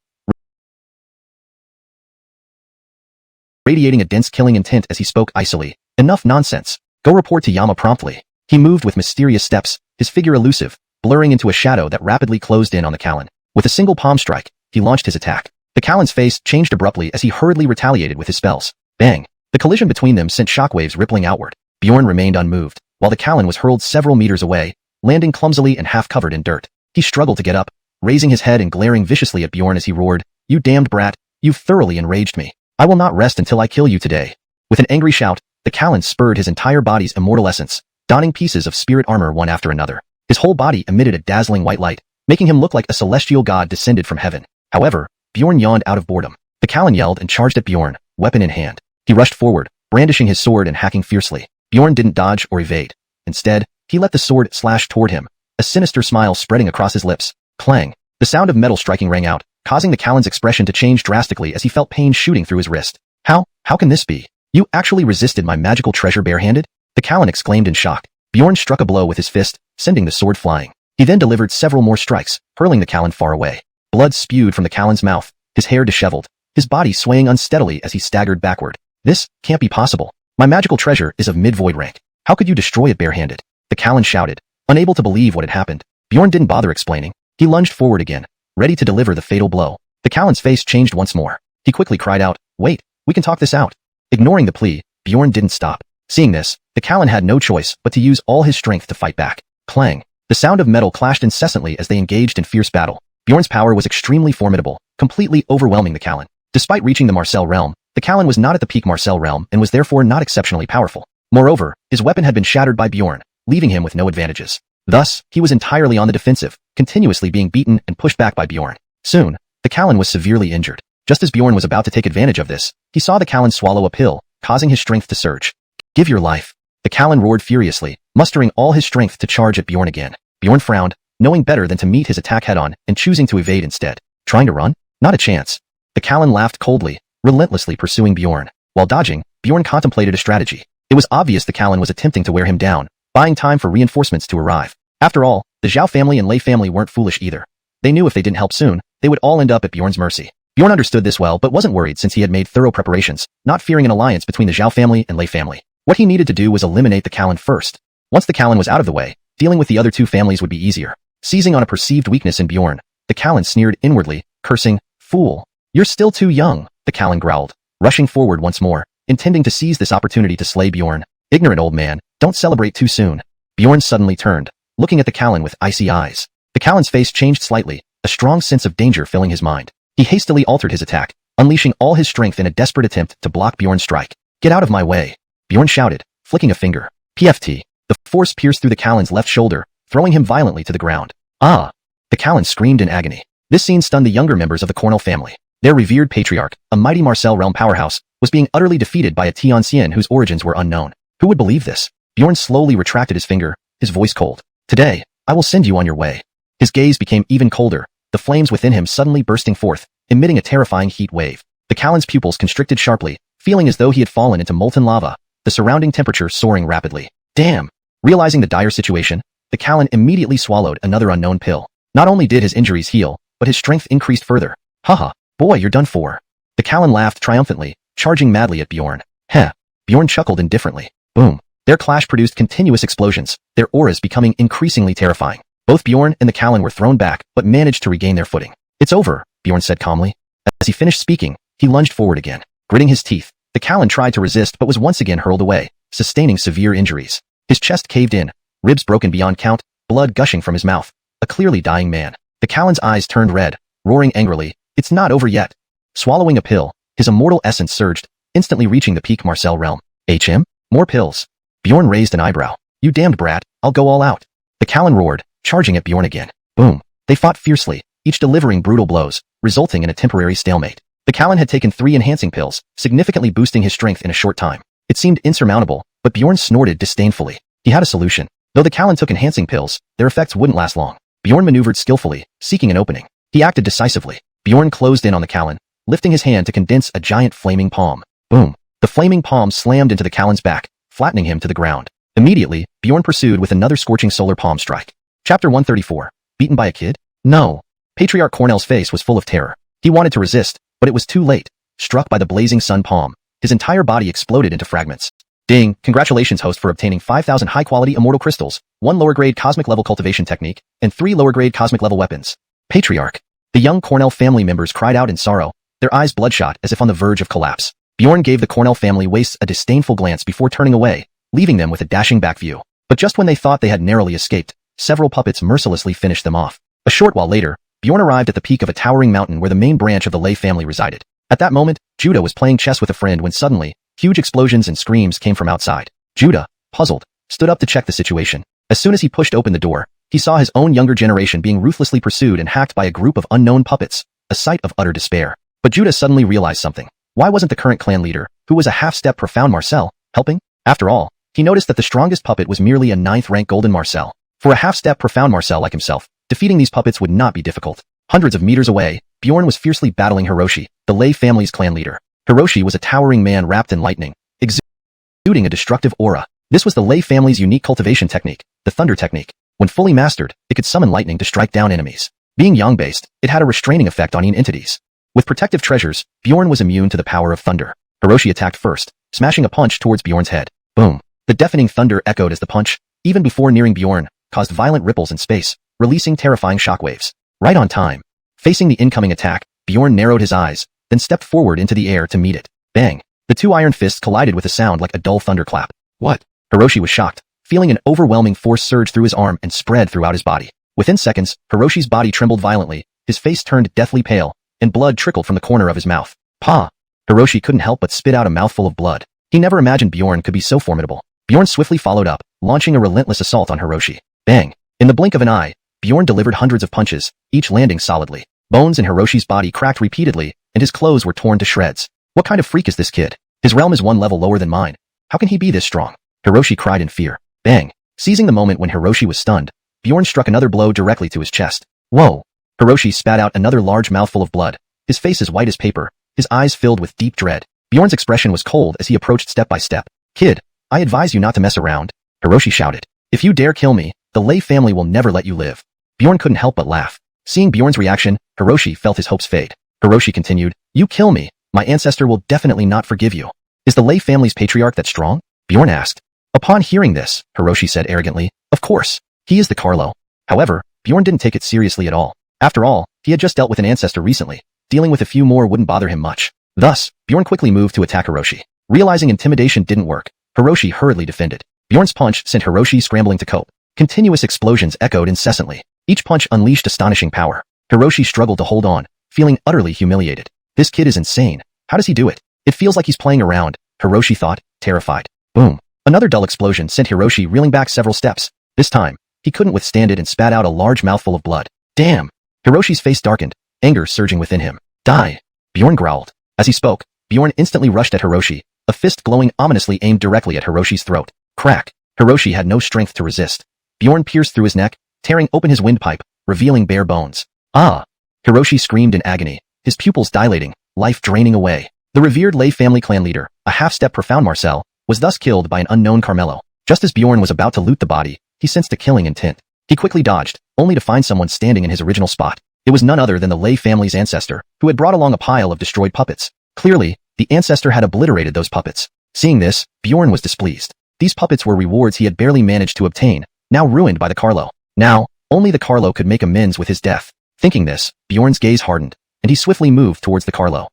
radiating a dense killing intent as he spoke icily. Enough nonsense. Go report to Yama promptly. He moved with mysterious steps, his figure elusive, blurring into a shadow that rapidly closed in on the Callan. With a single palm strike, he launched his attack. The Callan's face changed abruptly as he hurriedly retaliated with his spells. Bang! The collision between them sent shockwaves rippling outward. Bjorn remained unmoved, while the Callan was hurled several meters away, landing clumsily and half covered in dirt. He struggled to get up, raising his head and glaring viciously at Bjorn as he roared, "You damned brat, you've thoroughly enraged me. I will not rest until I kill you today." With an angry shout, the Callan spurred his entire body's immortal essence, donning pieces of spirit armor one after another. His whole body emitted a dazzling white light, making him look like a celestial god descended from heaven. However, Bjorn yawned out of boredom. The Callan yelled and charged at Bjorn, weapon in hand. He rushed forward, brandishing his sword and hacking fiercely. Bjorn didn't dodge or evade. Instead, he let the sword slash toward him, a sinister smile spreading across his lips. Clang! The sound of metal striking rang out, causing the Callan's expression to change drastically as he felt pain shooting through his wrist. How can this be? You actually resisted my magical treasure barehanded? The Callan exclaimed in shock. Bjorn struck a blow with his fist, sending the sword flying. He then delivered several more strikes, hurling the Callan far away. Blood spewed from the Callan's mouth, his hair disheveled, his body swaying unsteadily as he staggered backward. This can't be possible. My magical treasure is of mid-void rank. How could you destroy it barehanded? The Callan shouted, unable to believe what had happened. Bjorn didn't bother explaining. He lunged forward again, ready to deliver the fatal blow. The Callan's face changed once more. He quickly cried out, "Wait, we can talk this out." Ignoring the plea, Bjorn didn't stop. Seeing this, the Callan had no choice but to use all his strength to fight back. Clang! The sound of metal clashed incessantly as they engaged in fierce battle. Bjorn's power was extremely formidable, completely overwhelming the Callan. Despite reaching the Marcel realm, the Callan was not at the peak Marcel realm and was therefore not exceptionally powerful. Moreover, his weapon had been shattered by Bjorn, leaving him with no advantages. Thus, he was entirely on the defensive, continuously being beaten and pushed back by Bjorn. Soon, the Callan was severely injured. Just as Bjorn was about to take advantage of this, he saw the Callan swallow a pill, causing his strength to surge. "Give your life." The Callan roared furiously, mustering all his strength to charge at Bjorn again. Bjorn frowned, knowing better than to meet his attack head-on and choosing to evade instead. Trying to run? Not a chance. The Callan laughed coldly, relentlessly pursuing Bjorn. While dodging, Bjorn contemplated a strategy. It was obvious the Callan was attempting to wear him down, buying time for reinforcements to arrive. After all, the Zhao family and Lei family weren't foolish either. They knew if they didn't help soon, they would all end up at Bjorn's mercy. Bjorn understood this well but wasn't worried since he had made thorough preparations, not fearing an alliance between the Zhao family and Lei family. What he needed to do was eliminate the Callan first. Once the Callan was out of the way, dealing with the other two families would be easier. Seizing on a perceived weakness in Bjorn, the Callan sneered inwardly, cursing, Fool. You're still too young, the Callan growled, rushing forward once more, intending to seize this opportunity to slay Bjorn. Ignorant old man, don't celebrate too soon. Bjorn suddenly turned, looking at the Callan with icy eyes. The Callan's face changed slightly, a strong sense of danger filling his mind. He hastily altered his attack, unleashing all his strength in a desperate attempt to block Bjorn's strike. Get out of my way, Bjorn shouted, flicking a finger. PFT. The force pierced through the Callan's left shoulder, throwing him violently to the ground. Ah! The Callan screamed in agony. This scene stunned the younger members of the Cornell family. Their revered patriarch, a mighty Marcel realm powerhouse, was being utterly defeated by a Tianxian whose origins were unknown. Who would believe this? Bjorn slowly retracted his finger, his voice cold. Today, I will send you on your way. His gaze became even colder, the flames within him suddenly bursting forth, emitting a terrifying heat wave. The Callan's pupils constricted sharply, feeling as though he had fallen into molten lava, the surrounding temperature soaring rapidly. Damn! Realizing the dire situation, the Callan immediately swallowed another unknown pill. Not only did his injuries heal, but his strength increased further. Haha, boy, you're done for. The Callan laughed triumphantly, charging madly at Bjorn. Heh. Bjorn chuckled indifferently. Boom. Their clash produced continuous explosions, their auras becoming increasingly terrifying. Both Bjorn and the Callan were thrown back, but managed to regain their footing. It's over, Bjorn said calmly. As he finished speaking, he lunged forward again. Gritting his teeth, the Callan tried to resist but was once again hurled away, sustaining severe injuries. His chest caved in, ribs broken beyond count, blood gushing from his mouth. A clearly dying man. The Callan's eyes turned red, roaring angrily, "It's not over yet." Swallowing a pill, his immortal essence surged, instantly reaching the peak Marcel realm. HM? More pills. Bjorn raised an eyebrow. "You damned brat, I'll go all out." The Callan roared, charging at Bjorn again. Boom. They fought fiercely, each delivering brutal blows, resulting in a temporary stalemate. The Callan had taken 3 enhancing pills, significantly boosting his strength in a short time. It seemed insurmountable, but Bjorn snorted disdainfully. He had a solution. Though the Callan took enhancing pills, their effects wouldn't last long. Bjorn maneuvered skillfully, seeking an opening. He acted decisively. Bjorn closed in on the Callan, lifting his hand to condense a giant flaming palm. Boom. The flaming palm slammed into the Callan's back, flattening him to the ground. Immediately, Bjorn pursued with another scorching solar palm strike. Chapter 134. Beaten by a kid? No. Patriarch Cornell's face was full of terror. He wanted to resist, but it was too late. Struck by the blazing sun palm, his entire body exploded into fragments. Ding! Congratulations, host, for obtaining 5,000 high-quality immortal crystals, 1 lower-grade cosmic-level cultivation technique, and 3 lower-grade cosmic-level weapons. Patriarch. The young Cornell family members cried out in sorrow, their eyes bloodshot as if on the verge of collapse. Bjorn gave the Cornell family wastes a disdainful glance before turning away, leaving them with a dashing back view. But just when they thought they had narrowly escaped, several puppets mercilessly finished them off. A short while later, Bjorn arrived at the peak of a towering mountain where the main branch of the Lei family resided. At that moment, Judah was playing chess with a friend when suddenly, huge explosions and screams came from outside. Judah, puzzled, stood up to check the situation. As soon as he pushed open the door, he saw his own younger generation being ruthlessly pursued and hacked by a group of unknown puppets, a sight of utter despair. But Judah suddenly realized something. Why wasn't the current clan leader, who was a half-step profound Marcel, helping? After all, he noticed that the strongest puppet was merely a 9th-rank golden Marcel. For a half-step profound Marcel like himself, defeating these puppets would not be difficult. Hundreds of meters away, Bjorn was fiercely battling Hiroshi, the Lei family's clan leader. Hiroshi was a towering man wrapped in lightning, exuding a destructive aura. This was the Lei family's unique cultivation technique, the Thunder technique. When fully mastered, it could summon lightning to strike down enemies. Being yang-based, it had a restraining effect on entities. With protective treasures, Bjorn was immune to the power of thunder. Hiroshi attacked first, smashing a punch towards Bjorn's head. Boom. The deafening thunder echoed as the punch, even before nearing Bjorn, caused violent ripples in space, releasing terrifying shockwaves. Right on time. Facing the incoming attack, Bjorn narrowed his eyes, then stepped forward into the air to meet it. Bang! The 2 iron fists collided with a sound like a dull thunderclap. What? Hiroshi was shocked, feeling an overwhelming force surge through his arm and spread throughout his body. Within seconds, Hiroshi's body trembled violently, his face turned deathly pale, and blood trickled from the corner of his mouth. Pa! Hiroshi couldn't help but spit out a mouthful of blood. He never imagined Bjorn could be so formidable. Bjorn swiftly followed up, launching a relentless assault on Hiroshi. Bang! In the blink of an eye, Bjorn delivered hundreds of punches, each landing solidly. Bones in Hiroshi's body cracked repeatedly, and his clothes were torn to shreds. What kind of freak is this kid? His realm is 1 level lower than mine. How can he be this strong? Hiroshi cried in fear. Bang! Seizing the moment when Hiroshi was stunned, Bjorn struck another blow directly to his chest. Whoa! Hiroshi spat out another large mouthful of blood, his face as white as paper, his eyes filled with deep dread. Bjorn's expression was cold as he approached step by step. Kid, I advise you not to mess around, Hiroshi shouted. If you dare kill me, the Lei family will never let you live. Bjorn couldn't help but laugh. Seeing Bjorn's reaction, Hiroshi felt his hopes fade. Hiroshi continued, You kill me, my ancestor will definitely not forgive you. Is the Lei family's patriarch that strong? Bjorn asked. Upon hearing this, Hiroshi said arrogantly, Of course, he is the Carlo. However, Bjorn didn't take it seriously at all. After all, he had just dealt with an ancestor recently. dealing with a few more wouldn't bother him much. Thus, Bjorn quickly moved to attack Hiroshi. Realizing intimidation didn't work, Hiroshi hurriedly defended. Bjorn's punch sent Hiroshi scrambling to cope. Continuous explosions echoed incessantly. Each punch unleashed astonishing power. Hiroshi struggled to hold on, feeling utterly humiliated. This kid is insane. How does he do it? It feels like he's playing around, Hiroshi thought, terrified. Boom. Another dull explosion sent Hiroshi reeling back several steps. This time, he couldn't withstand it and spat out a large mouthful of blood. Damn! Hiroshi's face darkened, anger surging within him. Die! Bjorn growled. As he spoke, Bjorn instantly rushed at Hiroshi, a fist glowing ominously aimed directly at Hiroshi's throat. Crack! Hiroshi had no strength to resist. Bjorn pierced through his neck, tearing open his windpipe, revealing bare bones. Ah! Hiroshi screamed in agony, his pupils dilating, life draining away. The revered Lei family clan leader, a half-step profound Marcel, was thus killed by an unknown Carmelo. Just as Bjorn was about to loot the body, he sensed a killing intent. He quickly dodged, only to find someone standing in his original spot. It was none other than the Lei family's ancestor, who had brought along a pile of destroyed puppets. Clearly, the ancestor had obliterated those puppets. Seeing this, Bjorn was displeased. These puppets were rewards he had barely managed to obtain, now ruined by the Carlo. Now, only the Carlo could make amends with his death. Thinking this, Bjorn's gaze hardened, and he swiftly moved towards the Carlo.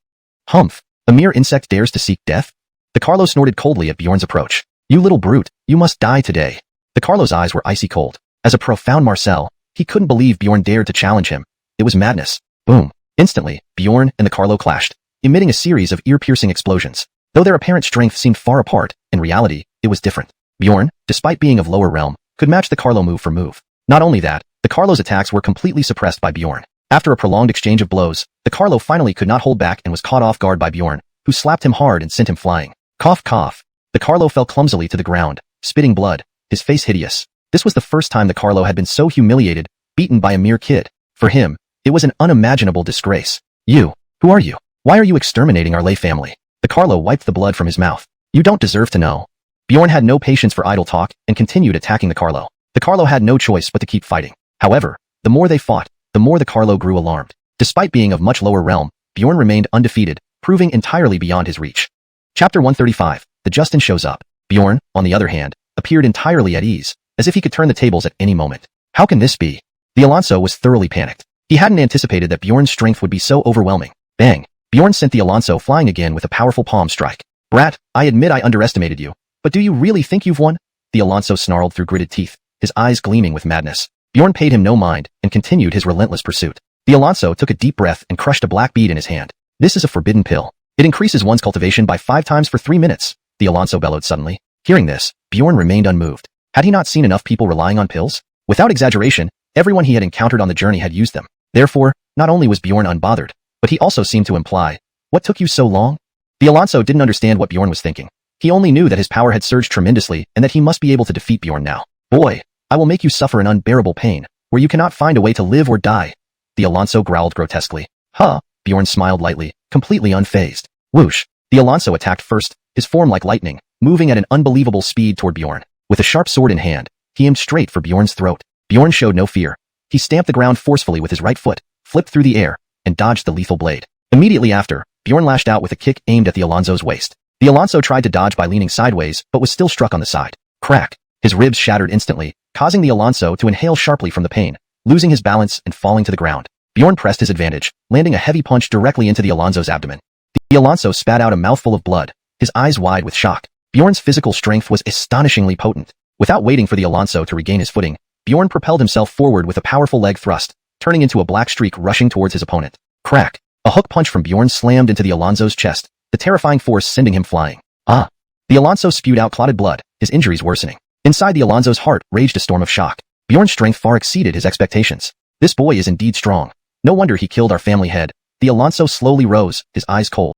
Humph! A mere insect dares to seek death? The Carlo snorted coldly at Bjorn's approach. You little brute, you must die today. The Carlo's eyes were icy cold. As a profound Marcel, he couldn't believe Bjorn dared to challenge him. It was madness. Boom. Instantly, Bjorn and the Carlo clashed, emitting a series of ear-piercing explosions. Though their apparent strength seemed far apart, in reality, it was different. Bjorn, despite being of lower realm, could match the Carlo move for move. Not only that, the Carlo's attacks were completely suppressed by Bjorn. After a prolonged exchange of blows, the Carlo finally could not hold back and was caught off guard by Bjorn, who slapped him hard and sent him flying. Cough cough. The Carlo fell clumsily to the ground, spitting blood, his face hideous. This was the first time the Carlo had been so humiliated, beaten by a mere kid. For him, it was an unimaginable disgrace. You, who are you? Why are you exterminating our Lei family? The Carlo wiped the blood from his mouth. You don't deserve to know. Bjorn had no patience for idle talk and continued attacking the Carlo. The Carlo had no choice but to keep fighting. However, the more they fought, the more the Carlo grew alarmed. Despite being of much lower realm, Bjorn remained undefeated, proving entirely beyond his reach. Chapter 135. The Justin shows up. Bjorn, on the other hand, appeared entirely at ease, as if he could turn the tables at any moment. How can this be? The Alonso was thoroughly panicked. He hadn't anticipated that Bjorn's strength would be so overwhelming. Bang! Bjorn sent the Alonso flying again with a powerful palm strike. Brat, I admit I underestimated you, but do you really think you've won? The Alonso snarled through gritted teeth, his eyes gleaming with madness. Bjorn paid him no mind and continued his relentless pursuit. The Alonso took a deep breath and crushed a black bead in his hand. This is a forbidden pill. It increases one's cultivation by 5 times for 3 minutes, the Alonso bellowed suddenly. Hearing this, Bjorn remained unmoved. Had he not seen enough people relying on pills? Without exaggeration, everyone he had encountered on the journey had used them. Therefore, not only was Bjorn unbothered, but he also seemed to imply, what took you so long? The Alonso didn't understand what Bjorn was thinking. He only knew that his power had surged tremendously and that he must be able to defeat Bjorn now. Boy, I will make you suffer an unbearable pain, where you cannot find a way to live or die. The Alonso growled grotesquely. Huh? Bjorn smiled lightly, completely unfazed. Whoosh! The Alonso attacked first, his form like lightning, moving at an unbelievable speed toward Bjorn. With a sharp sword in hand, he aimed straight for Bjorn's throat. Bjorn showed no fear. He stamped the ground forcefully with his right foot, flipped through the air, and dodged the lethal blade. Immediately after, Bjorn lashed out with a kick aimed at the Alonso's waist. The Alonso tried to dodge by leaning sideways, but was still struck on the side. Crack! His ribs shattered instantly, causing the Alonso to inhale sharply from the pain, losing his balance and falling to the ground. Bjorn pressed his advantage, landing a heavy punch directly into the Alonso's abdomen. The Alonso spat out a mouthful of blood, his eyes wide with shock. Bjorn's physical strength was astonishingly potent. Without waiting for the Alonso to regain his footing, Bjorn propelled himself forward with a powerful leg thrust, turning into a black streak rushing towards his opponent. Crack! A hook punch from Bjorn slammed into the Alonso's chest, the terrifying force sending him flying. Ah! The Alonso spewed out clotted blood, his injuries worsening. Inside the Alonso's heart raged a storm of shock. Bjorn's strength far exceeded his expectations. This boy is indeed strong. No wonder he killed our family head. The Alonso slowly rose, his eyes cold.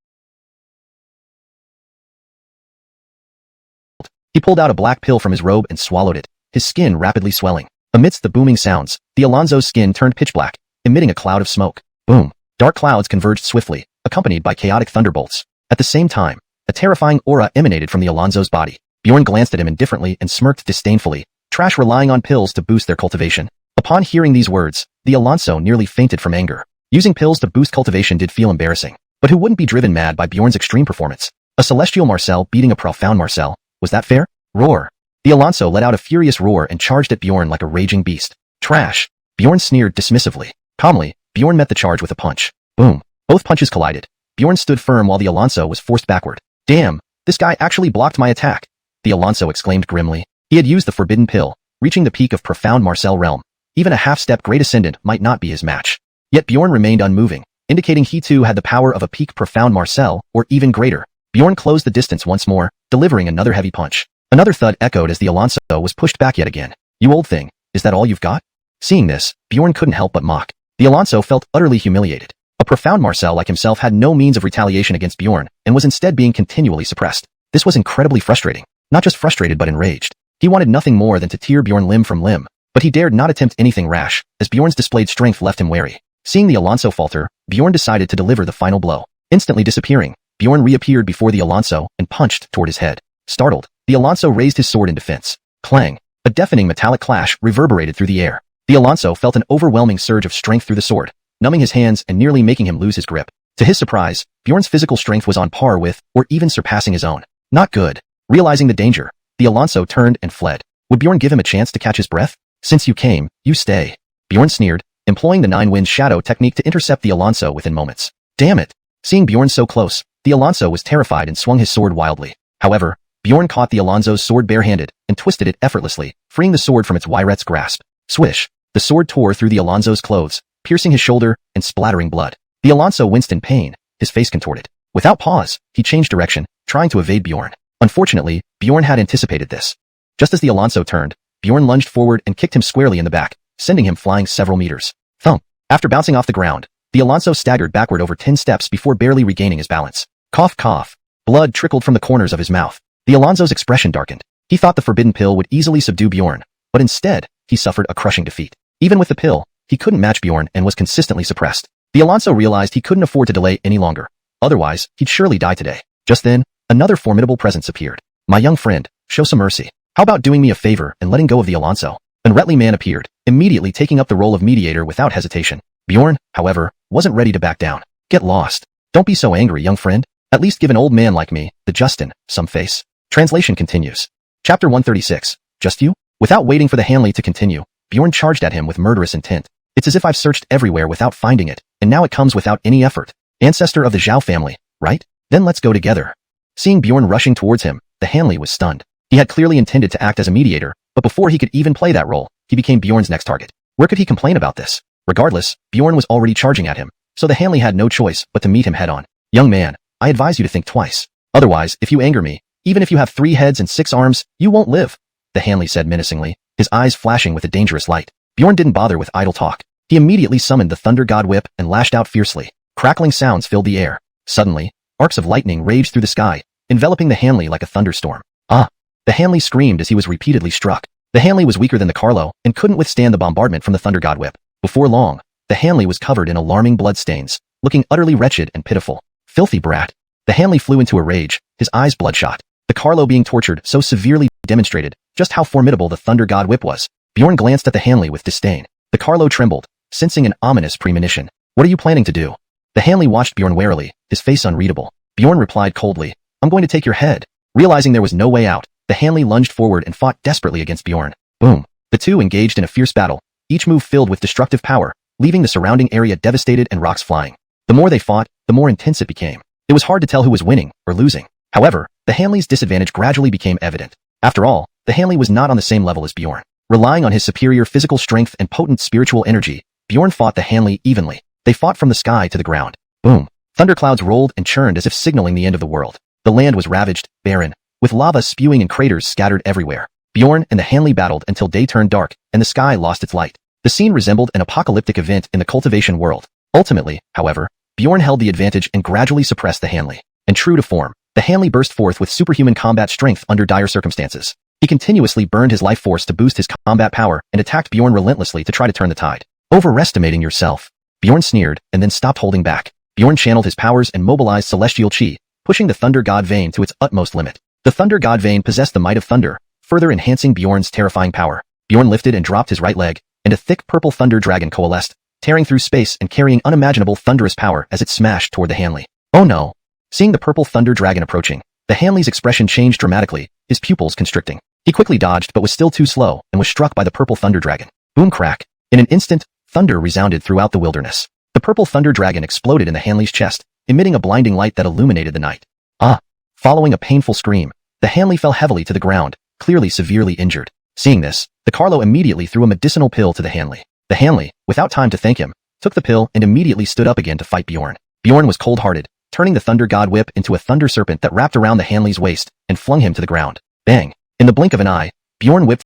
He pulled out a black pill from his robe and swallowed it, his skin rapidly swelling. Amidst the booming sounds, the Alonso's skin turned pitch black, emitting a cloud of smoke. Boom! Dark clouds converged swiftly, accompanied by chaotic thunderbolts. At the same time, a terrifying aura emanated from the Alonso's body. Bjorn glanced at him indifferently and smirked disdainfully. Trash relying on pills to boost their cultivation. Upon hearing these words, the Alonso nearly fainted from anger. Using pills to boost cultivation did feel embarrassing. But who wouldn't be driven mad by Bjorn's extreme performance? A celestial Marcel beating a profound Marcel. Was that fair? Roar! The Alonso let out a furious roar and charged at Bjorn like a raging beast. Trash! Bjorn sneered dismissively. Calmly, Bjorn met the charge with a punch. Boom! Both punches collided. Bjorn stood firm while the Alonso was forced backward. Damn, this guy actually blocked my attack, the Alonso exclaimed grimly. He had used the forbidden pill, reaching the peak of profound Marcel realm. Even a half-step great ascendant might not be his match. Yet Bjorn remained unmoving, indicating he too had the power of a peak profound Marcel, or even greater. Bjorn closed the distance once more, delivering another heavy punch. Another thud echoed as the Alonso was pushed back yet again. You old thing, is that all you've got? Seeing this, Bjorn couldn't help but mock. The Alonso felt utterly humiliated. A profound Marcel like himself had no means of retaliation against Bjorn, and was instead being continually suppressed. This was incredibly frustrating. Not just frustrated but enraged. He wanted nothing more than to tear Bjorn limb from limb, but he dared not attempt anything rash, as Bjorn's displayed strength left him wary. Seeing the Alonso falter, Bjorn decided to deliver the final blow. Instantly disappearing, Bjorn reappeared before the Alonso and punched toward his head. Startled, the Alonso raised his sword in defense. Clang! A deafening metallic clash reverberated through the air. The Alonso felt an overwhelming surge of strength through the sword, numbing his hands and nearly making him lose his grip. To his surprise, Bjorn's physical strength was on par with, or even surpassing his own. Not good. Realizing the danger, the Alonso turned and fled. Would Bjorn give him a chance to catch his breath? Since you came, you stay. Bjorn sneered, employing the Nine-Wind Shadow technique to intercept the Alonso within moments. Damn it! Seeing Bjorn so close, the Alonso was terrified and swung his sword wildly. However, Bjorn caught the Alonso's sword barehanded and twisted it effortlessly, freeing the sword from its Wyret's grasp. Swish! The sword tore through the Alonso's clothes, piercing his shoulder and splattering blood. The Alonso winced in pain, his face contorted. Without pause, he changed direction, trying to evade Bjorn. Unfortunately, Bjorn had anticipated this. Just as the Alonso turned, Bjorn lunged forward and kicked him squarely in the back, sending him flying several meters. Thump! After bouncing off the ground, the Alonso staggered backward over 10 steps before barely regaining his balance. Cough, cough. Blood trickled from the corners of his mouth. The Alonso's expression darkened. He thought the forbidden pill would easily subdue Bjorn, but instead, he suffered a crushing defeat. Even with the pill, he couldn't match Bjorn and was consistently suppressed. The Alonso realized he couldn't afford to delay any longer. Otherwise, he'd surely die today. Just then, another formidable presence appeared. My young friend, show some mercy. How about doing me a favor and letting go of the Alonso? An Retly man appeared, immediately taking up the role of mediator without hesitation. Bjorn, however, wasn't ready to back down. Get lost. Don't be so angry, young friend. At least give an old man like me, the Justin, some face. Translation continues. Chapter 136. Just you? Without waiting for the Hanley to continue, Bjorn charged at him with murderous intent. It's as if I've searched everywhere without finding it, and now it comes without any effort. Ancestor of the Zhao family, right? Then let's go together. Seeing Bjorn rushing towards him, the Hanley was stunned. He had clearly intended to act as a mediator, but before he could even play that role, he became Bjorn's next target. Where could he complain about this? Regardless, Bjorn was already charging at him, so the Hanley had no choice but to meet him head-on. Young man, I advise you to think twice. Otherwise, if you anger me, even if you have 3 heads and 6 arms, you won't live, the Hanley said menacingly, his eyes flashing with a dangerous light. Bjorn didn't bother with idle talk. He immediately summoned the Thunder God Whip and lashed out fiercely. Crackling sounds filled the air. Suddenly, arcs of lightning raged through the sky, enveloping the Hanley like a thunderstorm. Ah! The Hanley screamed as he was repeatedly struck. The Hanley was weaker than the Carlo and couldn't withstand the bombardment from the Thunder God Whip. Before long, the Hanley was covered in alarming blood stains, looking utterly wretched and pitiful. Filthy brat. The Hanley flew into a rage, his eyes bloodshot. The Carlo being tortured so severely demonstrated just how formidable the Thunder God Whip was. Bjorn glanced at the Hanley with disdain. The Carlo trembled, sensing an ominous premonition. What are you planning to do? The Hanley watched Bjorn warily, his face unreadable. Bjorn replied coldly, I'm going to take your head. Realizing there was no way out, the Hanley lunged forward and fought desperately against Bjorn. Boom. The two engaged in a fierce battle, each move filled with destructive power, leaving the surrounding area devastated and rocks flying. The more they fought, the more intense it became. It was hard to tell who was winning or losing. However, the Hanley's disadvantage gradually became evident. After all, the Hanley was not on the same level as Bjorn. Relying on his superior physical strength and potent spiritual energy, Bjorn fought the Hanley evenly. They fought from the sky to the ground. Boom. Thunderclouds rolled and churned as if signaling the end of the world. The land was ravaged, barren, with lava spewing and craters scattered everywhere. Bjorn and the Hanley battled until day turned dark and the sky lost its light. The scene resembled an apocalyptic event in the cultivation world. Ultimately, however, Bjorn held the advantage and gradually suppressed the Hanley. And true to form, the Hanley burst forth with superhuman combat strength under dire circumstances. He continuously burned his life force to boost his combat power and attacked Bjorn relentlessly to try to turn the tide. Overestimating yourself. Bjorn sneered and then stopped holding back. Bjorn channeled his powers and mobilized celestial chi, pushing the Thunder God Vein to its utmost limit. The Thunder God Vein possessed the might of thunder, further enhancing Bjorn's terrifying power. Bjorn lifted and dropped his right leg, and a thick purple thunder dragon coalesced, tearing through space and carrying unimaginable thunderous power as it smashed toward the Hanley. Oh no! Seeing the purple thunder dragon approaching, the Hanley's expression changed dramatically, his pupils constricting. He quickly dodged but was still too slow and was struck by the purple thunder dragon. Boom crack. In an instant, thunder resounded throughout the wilderness. The The purple thunder dragon exploded in the Hanley's chest, emitting a blinding light that illuminated the night. Ah! Following a painful scream, the Hanley fell heavily to the ground, clearly severely injured. Seeing this, the Carlo immediately threw a medicinal pill to the Hanley. The Hanley, without time to thank him, took the pill and immediately stood up again to fight Bjorn. Bjorn was cold-hearted, turning the Thunder God Whip into a thunder serpent that wrapped around the Hanley's waist and flung him to the ground. Bang! In the blink of an eye, Bjorn whipped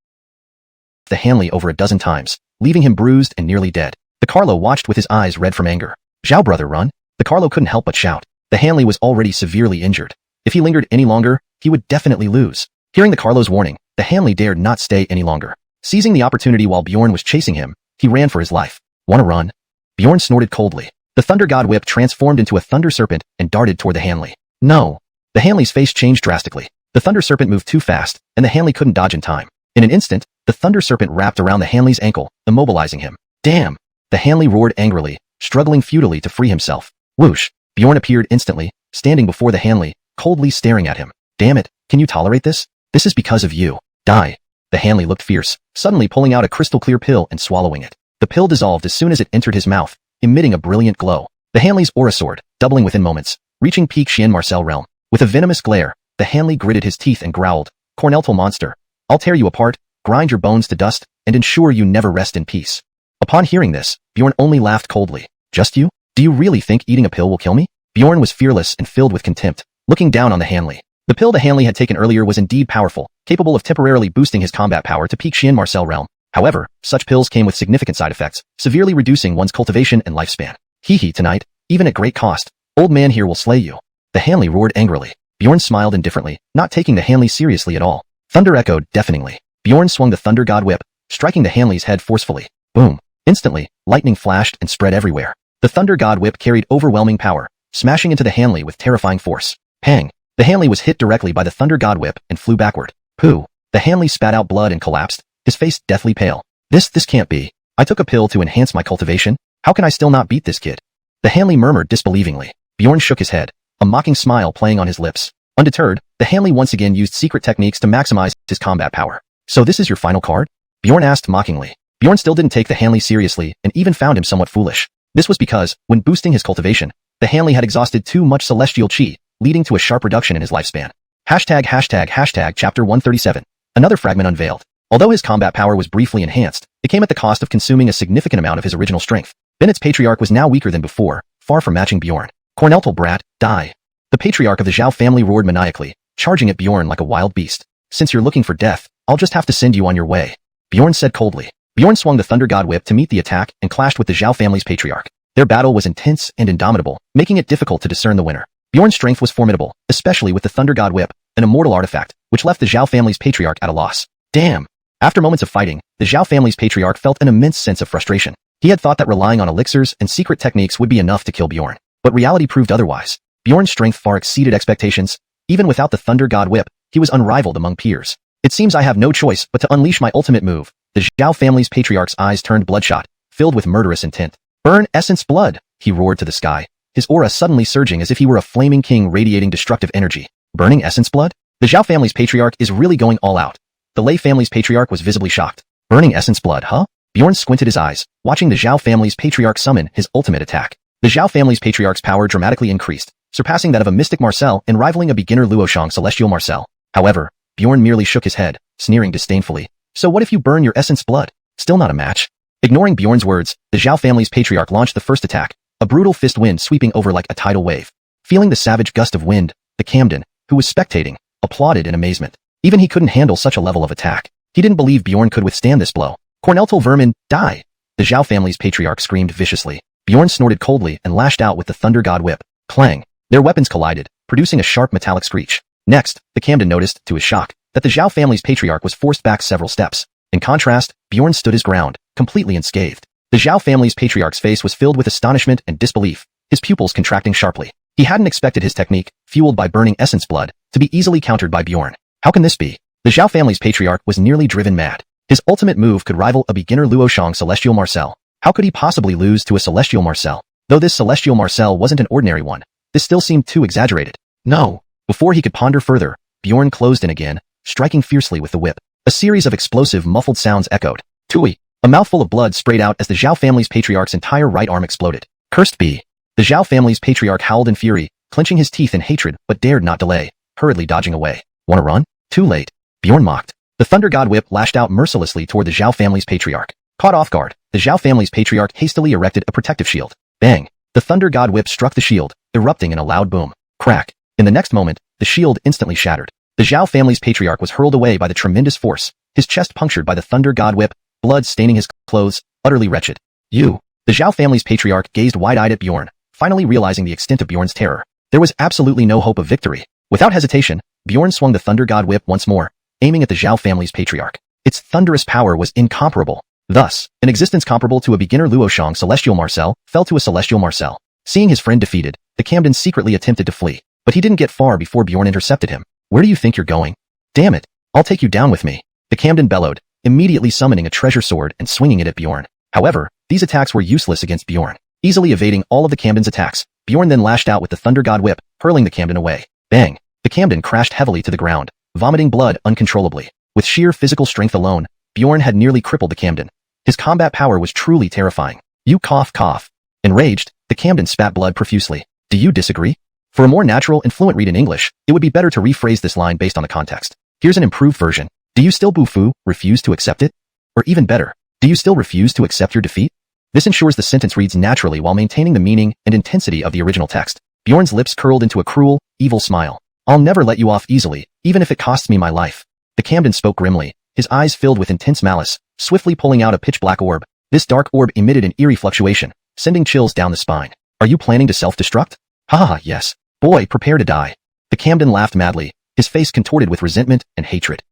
the Hanley over a dozen times, leaving him bruised and nearly dead. The Carlo watched with his eyes red from anger. "Zhao brother, run!" The Carlo couldn't help but shout. The Hanley was already severely injured. If he lingered any longer, he would definitely lose. Hearing the Carlo's warning, the Hanley dared not stay any longer. Seizing the opportunity while Bjorn was chasing him, he ran for his life. "Wanna run?" Bjorn snorted coldly. The Thunder God Whip transformed into a thunder serpent and darted toward the Hanley. No! The Hanley's face changed drastically. The thunder serpent moved too fast, and the Hanley couldn't dodge in time. In an instant, the thunder serpent wrapped around the Hanley's ankle, immobilizing him. Damn! The Hanley roared angrily, struggling futilely to free himself. Whoosh! Bjorn appeared instantly, standing before the Hanley, coldly staring at him. "Damn it, can you tolerate this? This is because of you. Die." The Hanley looked fierce, suddenly pulling out a crystal-clear pill and swallowing it. The pill dissolved as soon as it entered his mouth, emitting a brilliant glow. The Hanley's aura soared, doubling within moments, reaching peak Xian realm. With a venomous glare, the Hanley gritted his teeth and growled, "Corneltal monster, I'll tear you apart, grind your bones to dust, and ensure you never rest in peace." Upon hearing this, Bjorn only laughed coldly. "Just you? Do you really think eating a pill will kill me?" Bjorn was fearless and filled with contempt, looking down on the Hanley. The pill the Hanley had taken earlier was indeed powerful, capable of temporarily boosting his combat power to peak Xian realm. However, such pills came with significant side effects, severely reducing one's cultivation and lifespan. "Hee tonight, even at great cost, old man here will slay you." The Hanley roared angrily. Bjorn smiled indifferently, not taking the Hanley seriously at all. Thunder echoed deafeningly. Bjorn swung the Thunder God Whip, striking the Hanley's head forcefully. Boom! Instantly, lightning flashed and spread everywhere. The Thunder God Whip carried overwhelming power, smashing into the Hanley with terrifying force. Pang! The Hanley was hit directly by the Thunder God Whip and flew backward. Pooh! The Hanley spat out blood and collapsed, his face deathly pale. This can't be. I took a pill to enhance my cultivation. How can I still not beat this kid?" The Hanley murmured disbelievingly. Bjorn shook his head, a mocking smile playing on his lips. Undeterred, the Hanley once again used secret techniques to maximize his combat power. "So this is your final card?" Bjorn asked mockingly. Bjorn still didn't take the Hanley seriously and even found him somewhat foolish. This was because, when boosting his cultivation, the Hanley had exhausted too much celestial chi, leading to a sharp reduction in his lifespan. ####Chapter 137. Another fragment unveiled. Although his combat power was briefly enhanced, it came at the cost of consuming a significant amount of his original strength. Bennett's patriarch was now weaker than before, far from matching Bjorn. "Corneltal brat, die." The patriarch of the Zhao family roared maniacally, charging at Bjorn like a wild beast. "Since you're looking for death, I'll just have to send you on your way," Bjorn said coldly. Bjorn swung the Thunder God Whip to meet the attack and clashed with the Zhao family's patriarch. Their battle was intense and indomitable, making it difficult to discern the winner. Bjorn's strength was formidable, especially with the Thunder God Whip, an immortal artifact, which left the Zhao family's patriarch at a loss. Damn! After moments of fighting, the Zhao family's patriarch felt an immense sense of frustration. He had thought that relying on elixirs and secret techniques would be enough to kill Bjorn, but reality proved otherwise. Bjorn's strength far exceeded expectations. Even without the Thunder God Whip, he was unrivaled among peers. "It seems I have no choice but to unleash my ultimate move." The Zhao family's patriarch's eyes turned bloodshot, filled with murderous intent. "Burn essence blood!" he roared to the sky, his aura suddenly surging as if he were a flaming king radiating destructive energy. "Burning essence blood? The Zhao family's patriarch is really going all out." The Lei family's patriarch was visibly shocked. "Burning essence blood, huh?" Bjorn squinted his eyes, watching the Zhao family's patriarch summon his ultimate attack. The Zhao family's patriarch's power dramatically increased, surpassing that of a mystic Marcel and rivaling a beginner Luoshang celestial Marcel. However, Bjorn merely shook his head, sneering disdainfully. "So what if you burn your essence blood? Still not a match?" Ignoring Bjorn's words, the Zhao family's patriarch launched the first attack, a brutal fist wind sweeping over like a tidal wave. Feeling the savage gust of wind, the Camden, who was spectating, applauded in amazement. Even he couldn't handle such a level of attack. He didn't believe Bjorn could withstand this blow. "Corneltal vermin, die!" The Zhao family's patriarch screamed viciously. Bjorn snorted coldly and lashed out with the Thunder God Whip. Clang! Their weapons collided, producing a sharp metallic screech. Next, the Camden noticed, to his shock, that the Zhao family's patriarch was forced back several steps. In contrast, Bjorn stood his ground, completely unscathed. The Zhao family's patriarch's face was filled with astonishment and disbelief, his pupils contracting sharply. He hadn't expected his technique, fueled by burning essence blood, to be easily countered by Bjorn. How can this be? The Zhao family's patriarch was nearly driven mad. His ultimate move could rival a beginner Luoshang celestial Marcel. How could he possibly lose to a celestial Marcel? Though this celestial Marcel wasn't an ordinary one, this still seemed too exaggerated. No! Before he could ponder further, Bjorn closed in again, striking fiercely with the whip. A series of explosive, muffled sounds echoed. Tui! A mouthful of blood sprayed out as the Zhao family's patriarch's entire right arm exploded. Cursed be. The Zhao family's patriarch howled in fury, clenching his teeth in hatred but dared not delay, hurriedly dodging away. Wanna run? Too late. Bjorn mocked. The Thunder God Whip lashed out mercilessly toward the Zhao family's patriarch. Caught off guard, the Zhao family's patriarch hastily erected a protective shield. Bang! The Thunder God Whip struck the shield, erupting in a loud boom. Crack! In the next moment, the shield instantly shattered. The Zhao family's patriarch was hurled away by the tremendous force, his chest punctured by the Thunder God Whip, blood staining his clothes, utterly wretched. You! The Zhao family's patriarch gazed wide-eyed at Bjorn, finally realizing the extent of Bjorn's terror. There was absolutely no hope of victory. Without hesitation, Bjorn swung the Thunder God Whip once more, aiming at the Zhao family's patriarch. Its thunderous power was incomparable. Thus, an existence comparable to a beginner Luoshang Celestial Marcel fell to a Celestial Marcel. Seeing his friend defeated, the Camden secretly attempted to flee, but he didn't get far before Bjorn intercepted him. Where do you think you're going? Damn it! I'll take you down with me. The Camden bellowed, immediately summoning a treasure sword and swinging it at Bjorn. However, these attacks were useless against Bjorn. Easily evading all of the Camden's attacks, Bjorn then lashed out with the Thunder God Whip, hurling the Camden away. Bang! The Camden crashed heavily to the ground, vomiting blood uncontrollably. With sheer physical strength alone, Bjorn had nearly crippled the Camden. His combat power was truly terrifying. You cough cough. Enraged, the Camden spat blood profusely. Do you disagree? For a more natural and fluent read in English, it would be better to rephrase this line based on the context. Here's an improved version. Do you still boo-foo, refuse to accept it? Or even better, do you still refuse to accept your defeat? This ensures the sentence reads naturally while maintaining the meaning and intensity of the original text. Bjorn's lips curled into a cruel, evil smile. I'll never let you off easily, even if it costs me my life. The Camden spoke grimly, his eyes filled with intense malice, swiftly pulling out a pitch-black orb. This dark orb emitted an eerie fluctuation, sending chills down the spine. Are you planning to self-destruct? Ha, yes. Boy, prepare to die. The Camden laughed madly, his face contorted with resentment and hatred.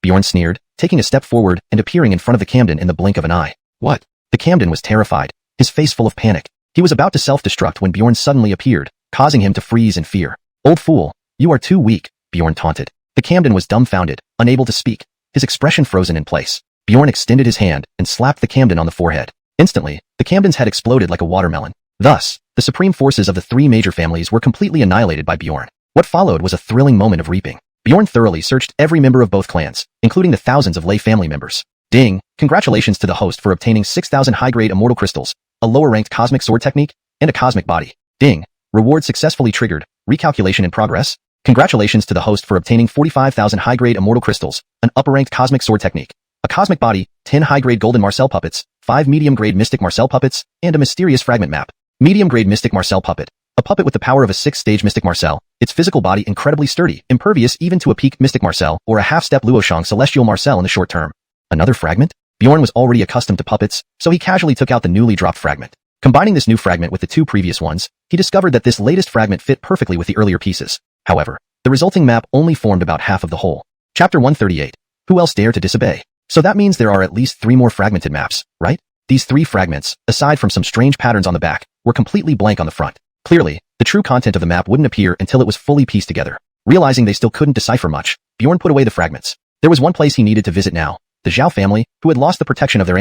Bjorn sneered, taking a step forward and appearing in front of the Camden in the blink of an eye. What? The Camden was terrified, his face full of panic. He was about to self-destruct when Bjorn suddenly appeared, causing him to freeze in fear. Old fool, you are too weak, Bjorn taunted. The Camden was dumbfounded, unable to speak, his expression frozen in place. Bjorn extended his hand and slapped the Camden on the forehead. Instantly, the Camden's head exploded like a watermelon. Thus, the supreme forces of the three major families were completely annihilated by Bjorn. What followed was a thrilling moment of reaping. Bjorn thoroughly searched every member of both clans, including the thousands of lay family members. Ding! Congratulations to the host for obtaining 6,000 high-grade immortal crystals, a lower-ranked cosmic sword technique, and a cosmic body. Ding! Reward successfully triggered. Recalculation in progress. Congratulations to the host for obtaining 45,000 high-grade immortal crystals, an upper-ranked cosmic sword technique, a cosmic body, 10 high-grade golden Marcel puppets, 5 medium-grade mystic Marcel puppets, and a mysterious fragment map. Medium-grade mystic Marcel puppet. A puppet with the power of a 6-stage mystic Marcel, its physical body incredibly sturdy, impervious even to a peak mystic Marcel or a half-step Luoshang Celestial Marcel in the short term. Another fragment? Bjorn was already accustomed to puppets, so he casually took out the newly dropped fragment. Combining this new fragment with the two previous ones, he discovered that this latest fragment fit perfectly with the earlier pieces. However, the resulting map only formed about half of the whole. Chapter 138. Who else dare to disobey? So that means there are at least 3 more fragmented maps, right? These 3 fragments, aside from some strange patterns on the back, were completely blank on the front. Clearly, the true content of the map wouldn't appear until it was fully pieced together. Realizing they still couldn't decipher much, Bjorn put away the fragments. There was one place he needed to visit now, the Zhao family, who had lost the protection of their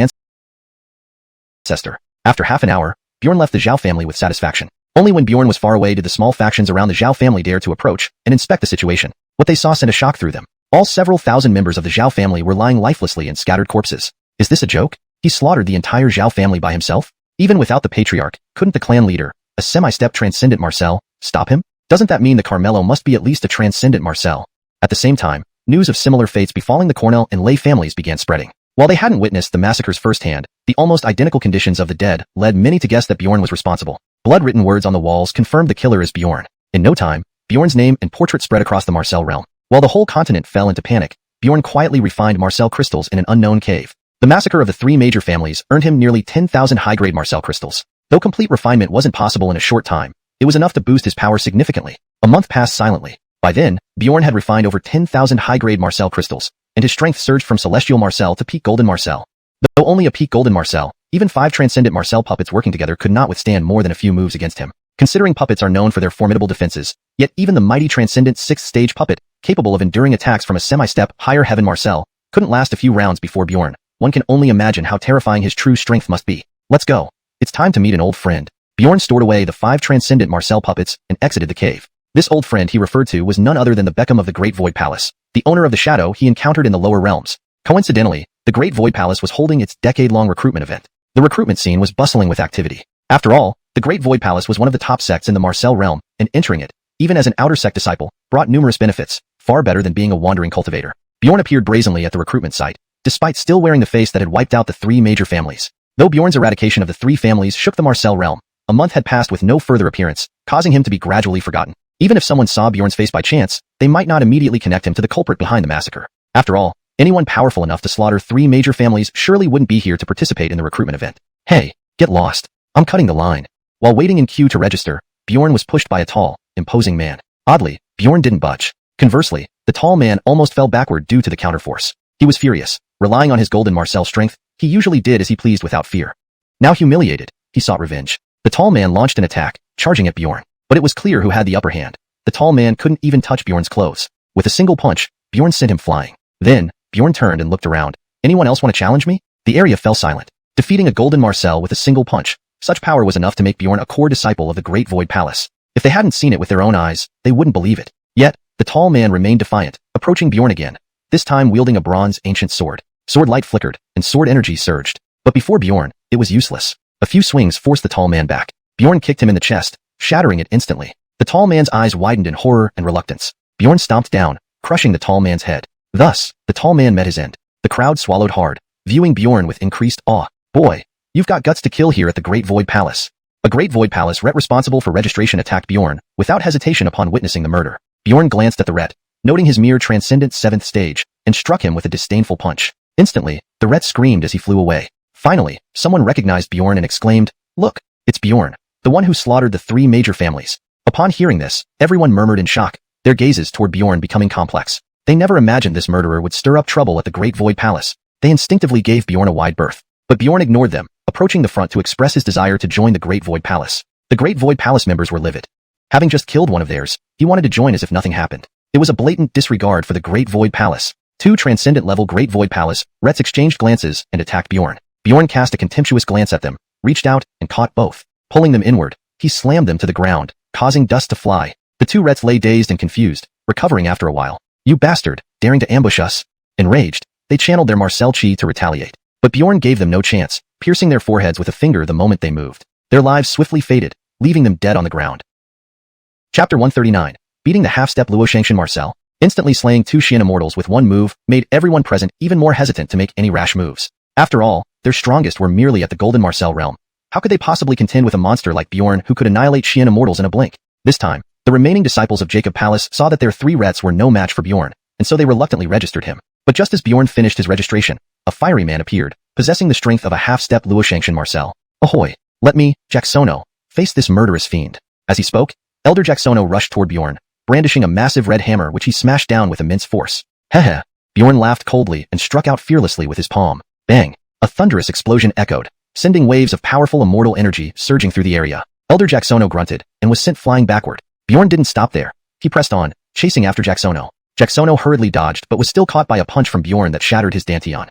ancestor. After half an hour, Bjorn left the Zhao family with satisfaction. Only when Bjorn was far away did the small factions around the Zhao family dare to approach and inspect the situation. What they saw sent a shock through them. All several thousand members of the Zhao family were lying lifelessly in scattered corpses. Is this a joke? He slaughtered the entire Zhao family by himself? Even without the patriarch, couldn't the clan leader, a semi-step transcendent Marcel, stop him? Doesn't that mean the Carmelo must be at least a transcendent Marcel? At the same time, news of similar fates befalling the Cornell and Lay families began spreading. While they hadn't witnessed the massacres firsthand, the almost identical conditions of the dead led many to guess that Bjorn was responsible. Blood-written words on the walls confirmed the killer is Bjorn. In no time, Bjorn's name and portrait spread across the Marcel realm. While the whole continent fell into panic, Bjorn quietly refined Marcel crystals in an unknown cave. The massacre of the 3 major families earned him nearly 10,000 high-grade Marcel crystals. Though complete refinement wasn't possible in a short time, it was enough to boost his power significantly. A month passed silently. By then, Bjorn had refined over 10,000 high-grade Marcel crystals, and his strength surged from Celestial Marcel to peak Golden Marcel. Though only a peak Golden Marcel, even 5 transcendent Marcel puppets working together could not withstand more than a few moves against him. Considering puppets are known for their formidable defenses, yet even the mighty transcendent 6th-stage puppet, capable of enduring attacks from a semi-step higher heaven Marcel, couldn't last a few rounds before Bjorn. One can only imagine how terrifying his true strength must be. Let's go. It's time to meet an old friend. Bjorn stored away the 5 transcendent Marcel puppets and exited the cave. This old friend he referred to was none other than the Beckham of the Great Void Palace, the owner of the shadow he encountered in the lower realms. Coincidentally, the Great Void Palace was holding its decade-long recruitment event. The recruitment scene was bustling with activity. After all, The Great Void Palace was one of the top sects in the Marcel realm, and entering it, even as an outer sect disciple, brought numerous benefits, far better than being a wandering cultivator. Bjorn appeared brazenly at the recruitment site, despite still wearing the face that had wiped out the 3 major families. Though Bjorn's eradication of the 3 families shook the Marcel realm, a month had passed with no further appearance, causing him to be gradually forgotten. Even if someone saw Bjorn's face by chance, they might not immediately connect him to the culprit behind the massacre. After all, anyone powerful enough to slaughter 3 major families surely wouldn't be here to participate in the recruitment event. Hey, get lost. I'm cutting the line. While waiting in queue to register, Bjorn was pushed by a tall, imposing man. Oddly, Bjorn didn't budge. Conversely, the tall man almost fell backward due to the counterforce. He was furious. Relying on his golden Marcel strength, he usually did as he pleased without fear. Now humiliated, he sought revenge. The tall man launched an attack, charging at Bjorn. But it was clear who had the upper hand. The tall man couldn't even touch Bjorn's clothes. With a single punch, Bjorn sent him flying. Then, Bjorn turned and looked around. Anyone else want to challenge me? The area fell silent. Defeating a golden Marcel with a single punch, such power was enough to make Bjorn a core disciple of the Great Void Palace. If they hadn't seen it with their own eyes, they wouldn't believe it. Yet, the tall man remained defiant, approaching Bjorn again, this time wielding a bronze ancient sword. Sword light flickered, and sword energy surged. But before Bjorn, it was useless. A few swings forced the tall man back. Bjorn kicked him in the chest, shattering it instantly. The tall man's eyes widened in horror and reluctance. Bjorn stomped down, crushing the tall man's head. Thus, the tall man met his end. The crowd swallowed hard, viewing Bjorn with increased awe. Boy, you've got guts to kill here at the Great Void Palace. A Great Void Palace ret responsible for registration attacked Bjorn, without hesitation upon witnessing the murder. Bjorn glanced at the ret, noting his mere transcendent 7th stage, and struck him with a disdainful punch. Instantly, the ret screamed as he flew away. Finally, someone recognized Bjorn and exclaimed, "Look, it's Bjorn, the one who slaughtered the 3 major families." Upon hearing this, everyone murmured in shock, their gazes toward Bjorn becoming complex. They never imagined this murderer would stir up trouble at the Great Void Palace. They instinctively gave Bjorn a wide berth. But Bjorn ignored them, approaching the front to express his desire to join the Great Void Palace. The Great Void Palace members were livid. Having just killed one of theirs, he wanted to join as if nothing happened. It was a blatant disregard for the Great Void Palace. 2 transcendent-level Great Void Palace rets exchanged glances and attacked Bjorn. Bjorn cast a contemptuous glance at them, reached out, and caught both. Pulling them inward, he slammed them to the ground, causing dust to fly. The 2 rets lay dazed and confused, recovering after a while. "You bastard, daring to ambush us." Enraged, they channeled their Marcel chi to retaliate. But Bjorn gave them no chance, piercing their foreheads with a finger the moment they moved. Their lives swiftly faded, leaving them dead on the ground. Chapter 139. Beating the half-step Luoshangxian Marcel. Instantly slaying 2 Xian immortals with one move made everyone present even more hesitant to make any rash moves. After all, their strongest were merely at the Golden Marcel realm. How could they possibly contend with a monster like Bjorn who could annihilate Xian immortals in a blink? This time, the remaining disciples of Jacob Palace saw that their 3 rets were no match for Bjorn, and so they reluctantly registered him. But just as Bjorn finished his registration, a fiery man appeared, possessing the strength of a half-step Luoshangxian Marcel. "Ahoy! Let me, Jacksono, face this murderous fiend." As he spoke, Elder Jacksono rushed toward Bjorn, brandishing a massive red hammer which he smashed down with immense force. "Heh." Bjorn laughed coldly and struck out fearlessly with his palm. Bang! A thunderous explosion echoed, sending waves of powerful immortal energy surging through the area. Elder Jacksono grunted and was sent flying backward. Bjorn didn't stop there. He pressed on, chasing after Jacksono. Jacksono hurriedly dodged but was still caught by a punch from Bjorn that shattered his dantian.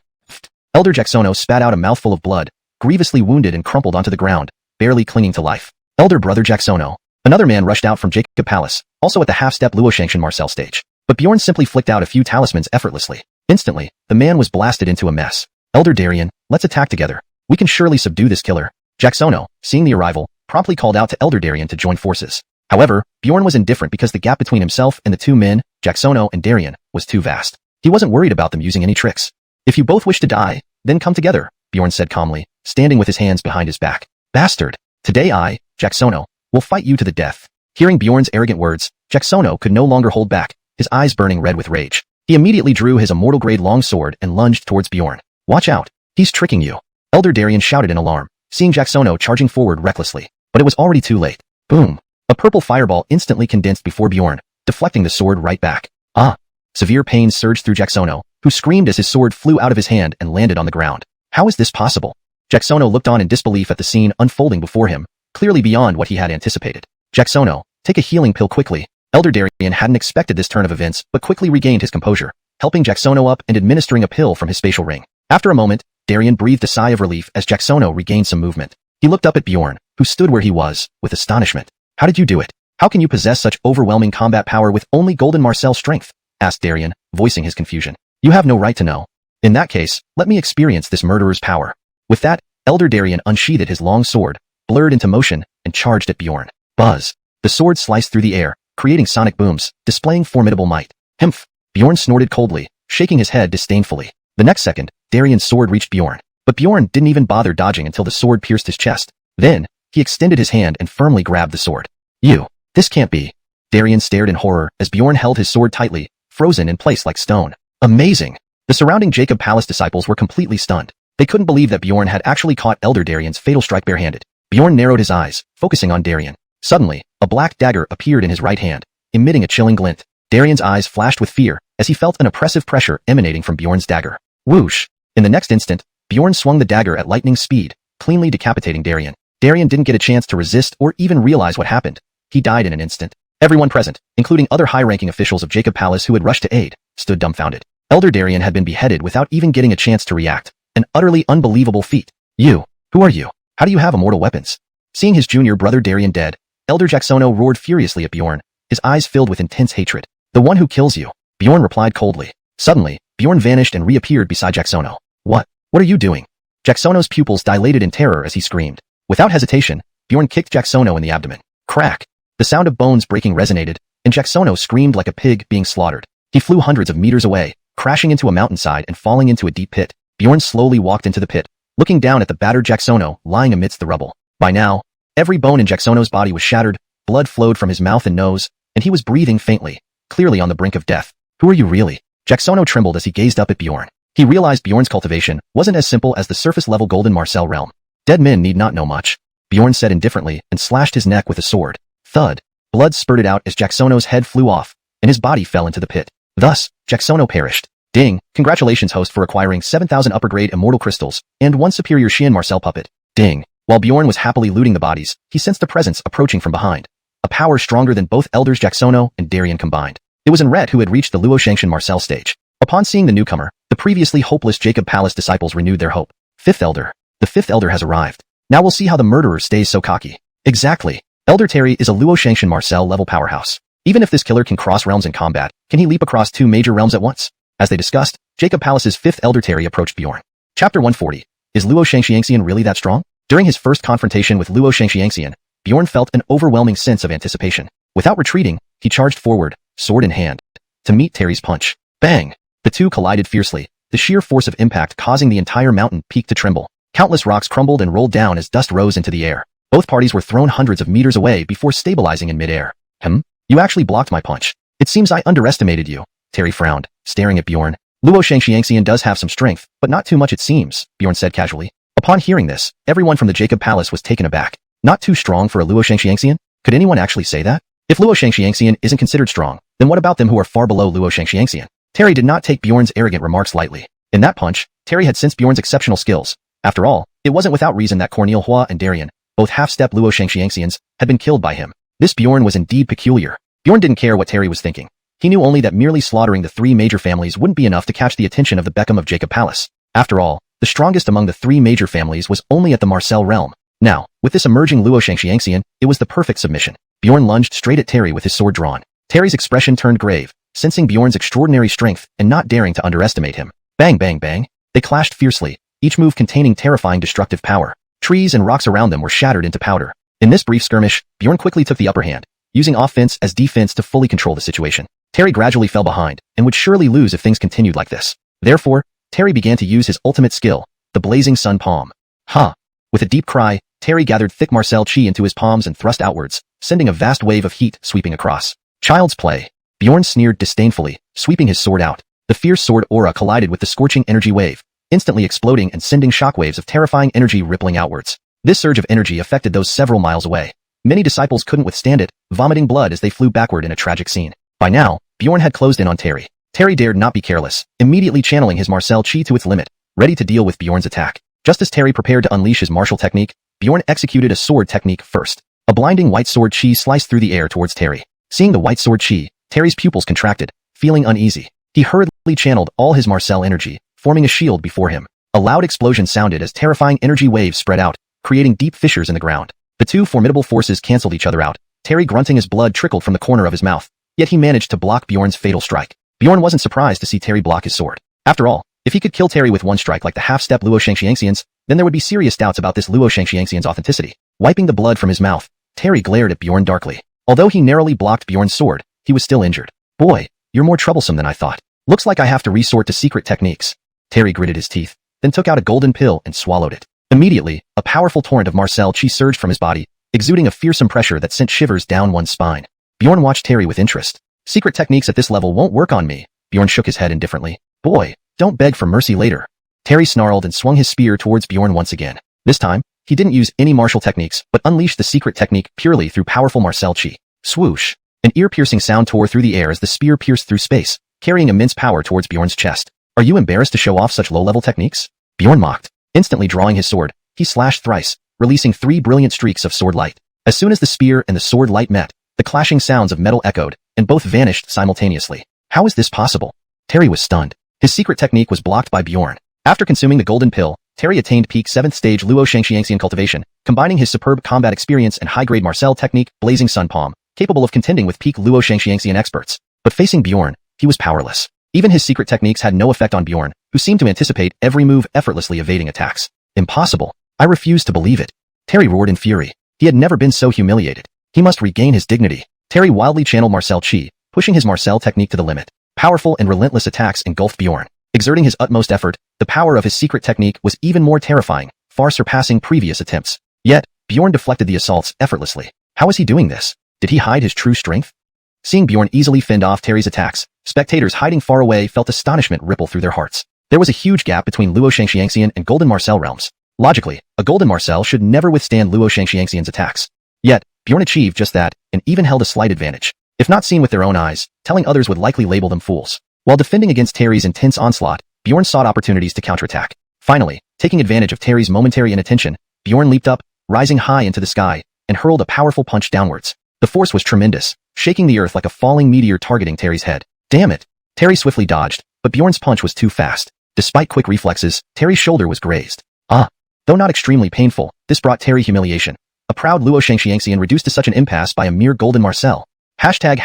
Elder Jacksono spat out a mouthful of blood, grievously wounded and crumpled onto the ground, barely clinging to life. "Elder brother Jacksono." Another man rushed out from Jacob Palace, also at the half-step Luoshangxian Marcel stage. But Bjorn simply flicked out a few talismans effortlessly. Instantly, the man was blasted into a mess. "Elder Darien, let's attack together. We can surely subdue this killer." Jacksono, seeing the arrival, promptly called out to Elder Darien to join forces. However, Bjorn was indifferent because the gap between himself and the 2 men, Jacksono and Darien, was too vast. He wasn't worried about them using any tricks. "If you both wish to die, then come together," Bjorn said calmly, standing with his hands behind his back. "Bastard! Today I, Jacksono, will fight you to the death." Hearing Bjorn's arrogant words, Jacksono could no longer hold back, his eyes burning red with rage. He immediately drew his immortal-grade longsword and lunged towards Bjorn. "Watch out! He's tricking you!" Elder Darien shouted in alarm, seeing Jacksono charging forward recklessly. But it was already too late. Boom! A purple fireball instantly condensed before Bjorn, deflecting the sword right back. Ah! Severe pain surged through Jacksono, who screamed as his sword flew out of his hand and landed on the ground. How is this possible? Jacksono looked on in disbelief at the scene unfolding before him, clearly beyond what he had anticipated. "Jacksono, take a healing pill quickly." Elder Darien hadn't expected this turn of events, but quickly regained his composure, helping Jacksono up and administering a pill from his spatial ring. After a moment, Darien breathed a sigh of relief as Jacksono regained some movement. He looked up at Bjorn, who stood where he was, with astonishment. "How did you do it? How can you possess such overwhelming combat power with only Golden Marcel strength?" asked Darien, voicing his confusion. "You have no right to know. In that case, let me experience this murderer's power." With that, Elder Darien unsheathed his long sword, blurred into motion, and charged at Bjorn. Buzz! The sword sliced through the air, creating sonic booms, displaying formidable might. Himph! Bjorn snorted coldly, shaking his head disdainfully. The next second, Darien's sword reached Bjorn. But Bjorn didn't even bother dodging until the sword pierced his chest. Then, he extended his hand and firmly grabbed the sword. This can't be. Darien stared in horror as Bjorn held his sword tightly, frozen in place like stone. Amazing! The surrounding Jacob Palace disciples were completely stunned. They couldn't believe that Bjorn had actually caught Elder Darien's fatal strike barehanded. Bjorn narrowed his eyes, focusing on Darien. Suddenly, a black dagger appeared in his right hand, emitting a chilling glint. Darien's eyes flashed with fear as he felt an oppressive pressure emanating from Bjorn's dagger. Whoosh! In the next instant, Bjorn swung the dagger at lightning speed, cleanly decapitating Darien. Darien didn't get a chance to resist or even realize what happened. He died in an instant. Everyone present, including other high-ranking officials of Jacob Palace who had rushed to aid, stood dumbfounded. Elder Darien had been beheaded without even getting a chance to react. An utterly unbelievable feat. Who are you? How do you have immortal weapons? Seeing his junior brother Darien dead, Elder Jacksono roared furiously at Bjorn, his eyes filled with intense hatred. The one who kills you. Bjorn replied coldly. Suddenly, Bjorn vanished and reappeared beside Jacksono. What are you doing? Jacksono's pupils dilated in terror as he screamed. Without hesitation, Bjorn kicked Jacksono in the abdomen. Crack! The sound of bones breaking resonated, and Jacksono screamed like a pig being slaughtered. He flew hundreds of meters away, crashing into a mountainside and falling into a deep pit. Bjorn slowly walked into the pit, looking down at the battered Jacksono lying amidst the rubble. By now, every bone in Jacksono's body was shattered, blood flowed from his mouth and nose, and he was breathing faintly, clearly on the brink of death. Who are you really? Jacksono trembled as he gazed up at Bjorn. He realized Bjorn's cultivation wasn't as simple as the surface-level golden Marcel realm. Dead men need not know much. Bjorn said indifferently and slashed his neck with a sword. Thud. Blood spurted out as Jacksono's head flew off, and his body fell into the pit. Thus, Jacksono perished. Ding! Congratulations, host, for acquiring 7,000 upper-grade immortal crystals and 1 superior Xian Marcel puppet. Ding! While Bjorn was happily looting the bodies, he sensed a presence approaching from behind. A power stronger than both elders Jacksono and Darien combined. It was Enret who had reached the Luo Shangshan Marcel stage. Upon seeing the newcomer, the previously hopeless Jacob Palace disciples renewed their hope. Fifth Elder. The fifth Elder has arrived. Now we'll see how the murderer stays so cocky. Exactly. Elder Terry is a Luo Shangshan Marcel level powerhouse. Even if this killer can cross realms in combat, can he leap across 2 major realms at once? As they discussed, Jacob Palace's fifth Elder Terry approached Bjorn. Chapter 140. Is Luo Shangshan really that strong? During his first confrontation with Luo Shangshan, Bjorn felt an overwhelming sense of anticipation. Without retreating, he charged forward, sword in hand, to meet Terry's punch. Bang! The two collided fiercely, the sheer force of impact causing the entire mountain peak to tremble. Countless rocks crumbled and rolled down as dust rose into the air. Both parties were thrown hundreds of meters away before stabilizing in midair. You actually blocked my punch. It seems I underestimated you. Terry frowned, staring at Bjorn. Luo Shangshan does have some strength, but not too much it seems, Bjorn said casually. Upon hearing this, everyone from the Jacob Palace was taken aback. Not too strong for a Luo Shangshan? Could anyone actually say that? If Luo Shangshan isn't considered strong, then what about them who are far below Luo Shangshan? Terry did not take Bjorn's arrogant remarks lightly. In that punch, Terry had sensed Bjorn's exceptional skills. After all, it wasn't without reason that Xuanhuan and Darien, both half-step Luo Shangxiangxians, had been killed by him. This Bjorn was indeed peculiar. Bjorn didn't care what Terry was thinking. He knew only that merely slaughtering the 3 major families wouldn't be enough to catch the attention of the Beckham of Jacob Palace. After all, the strongest among the 3 major families was only at the Marcel realm. Now, with this emerging Luo Shangxiangxian, it was the perfect submission. Bjorn lunged straight at Terry with his sword drawn. Terry's expression turned grave, sensing Bjorn's extraordinary strength and not daring to underestimate him. Bang bang bang. They clashed fiercely, each move containing terrifying destructive power. Trees and rocks around them were shattered into powder. In this brief skirmish, Bjorn quickly took the upper hand, using offense as defense to fully control the situation. Terry gradually fell behind, and would surely lose if things continued like this. Therefore, Terry began to use his ultimate skill, the Blazing Sun Palm. With a deep cry, Terry gathered thick Marcel chi into his palms and thrust outwards, sending a vast wave of heat sweeping across. Child's play. Bjorn sneered disdainfully, sweeping his sword out. The fierce sword aura collided with the scorching energy wave, instantly exploding and sending shockwaves of terrifying energy rippling outwards. This surge of energy affected those several miles away. Many disciples couldn't withstand it, vomiting blood as they flew backward in a tragic scene. By now, Bjorn had closed in on Terry. Terry dared not be careless, immediately channeling his Marcel chi to its limit, ready to deal with Bjorn's attack. Just as Terry prepared to unleash his martial technique, Bjorn executed a sword technique first. A blinding white sword chi sliced through the air towards Terry. Seeing the white sword chi, Terry's pupils contracted, feeling uneasy. He hurriedly channeled all his Marcel energy, forming a shield before him. A loud explosion sounded as terrifying energy waves spread out, creating deep fissures in the ground. The two formidable forces canceled each other out, Terry grunting as blood trickled from the corner of his mouth. Yet he managed to block Bjorn's fatal strike. Bjorn wasn't surprised to see Terry block his sword. After all, if he could kill Terry with one strike like the half-step Luo Shangxiangxians, then there would be serious doubts about this Luo Shangxiangxian's authenticity. Wiping the blood from his mouth, Terry glared at Bjorn darkly. Although he narrowly blocked Bjorn's sword, he was still injured. Boy, you're more troublesome than I thought. Looks like I have to resort to secret techniques. Terry gritted his teeth, then took out a golden pill and swallowed it. Immediately, a powerful torrent of Marcel chi surged from his body, exuding a fearsome pressure that sent shivers down one's spine. Bjorn watched Terry with interest. Secret techniques at this level won't work on me. Bjorn shook his head indifferently. Boy, don't beg for mercy later. Terry snarled and swung his spear towards Bjorn once again. This time, he didn't use any martial techniques, but unleashed the secret technique purely through powerful Marcel chi. Swoosh! An ear-piercing sound tore through the air as the spear pierced through space, carrying immense power towards Bjorn's chest. Are you embarrassed to show off such low-level techniques? Bjorn mocked. Instantly drawing his sword, he slashed thrice, releasing 3 brilliant streaks of sword light. As soon as the spear and the sword light met, the clashing sounds of metal echoed, and both vanished simultaneously. How is this possible? Terry was stunned. His secret technique was blocked by Bjorn. After consuming the golden pill, Terry attained peak 7th stage Luo Shangxiangxian cultivation, combining his superb combat experience and high-grade Marcel technique, Blazing Sun Palm, capable of contending with peak Luo Shangxiangxian experts. But facing Bjorn, he was powerless. Even his secret techniques had no effect on Bjorn, who seemed to anticipate every move, effortlessly evading attacks. Impossible. I refuse to believe it. Terry roared in fury. He had never been so humiliated. He must regain his dignity. Terry wildly channeled Marcel chi, pushing his Marcel technique to the limit. Powerful and relentless attacks engulfed Bjorn. Exerting his utmost effort, the power of his secret technique was even more terrifying, far surpassing previous attempts. Yet, Bjorn deflected the assaults effortlessly. How was he doing this? Did he hide his true strength? Seeing Bjorn easily fend off Terry's attacks, spectators hiding far away felt astonishment ripple through their hearts. There was a huge gap between Luo Shangxiangxian and Golden Marcel realms. Logically, a Golden Marcel should never withstand Luo Shangxiangxian's attacks. Yet, Bjorn achieved just that, and even held a slight advantage. If not seen with their own eyes, telling others would likely label them fools. While defending against Terry's intense onslaught, Bjorn sought opportunities to counterattack. Finally, taking advantage of Terry's momentary inattention, Bjorn leaped up, rising high into the sky, and hurled a powerful punch downwards. The force was tremendous, shaking the earth like a falling meteor targeting Terry's head. Damn it! Terry swiftly dodged, but Bjorn's punch was too fast. Despite quick reflexes, Terry's shoulder was grazed. Though not extremely painful, this brought Terry humiliation. A proud Luo Shangxiangxian reduced to such an impasse by a mere Golden Marcel. Hashtag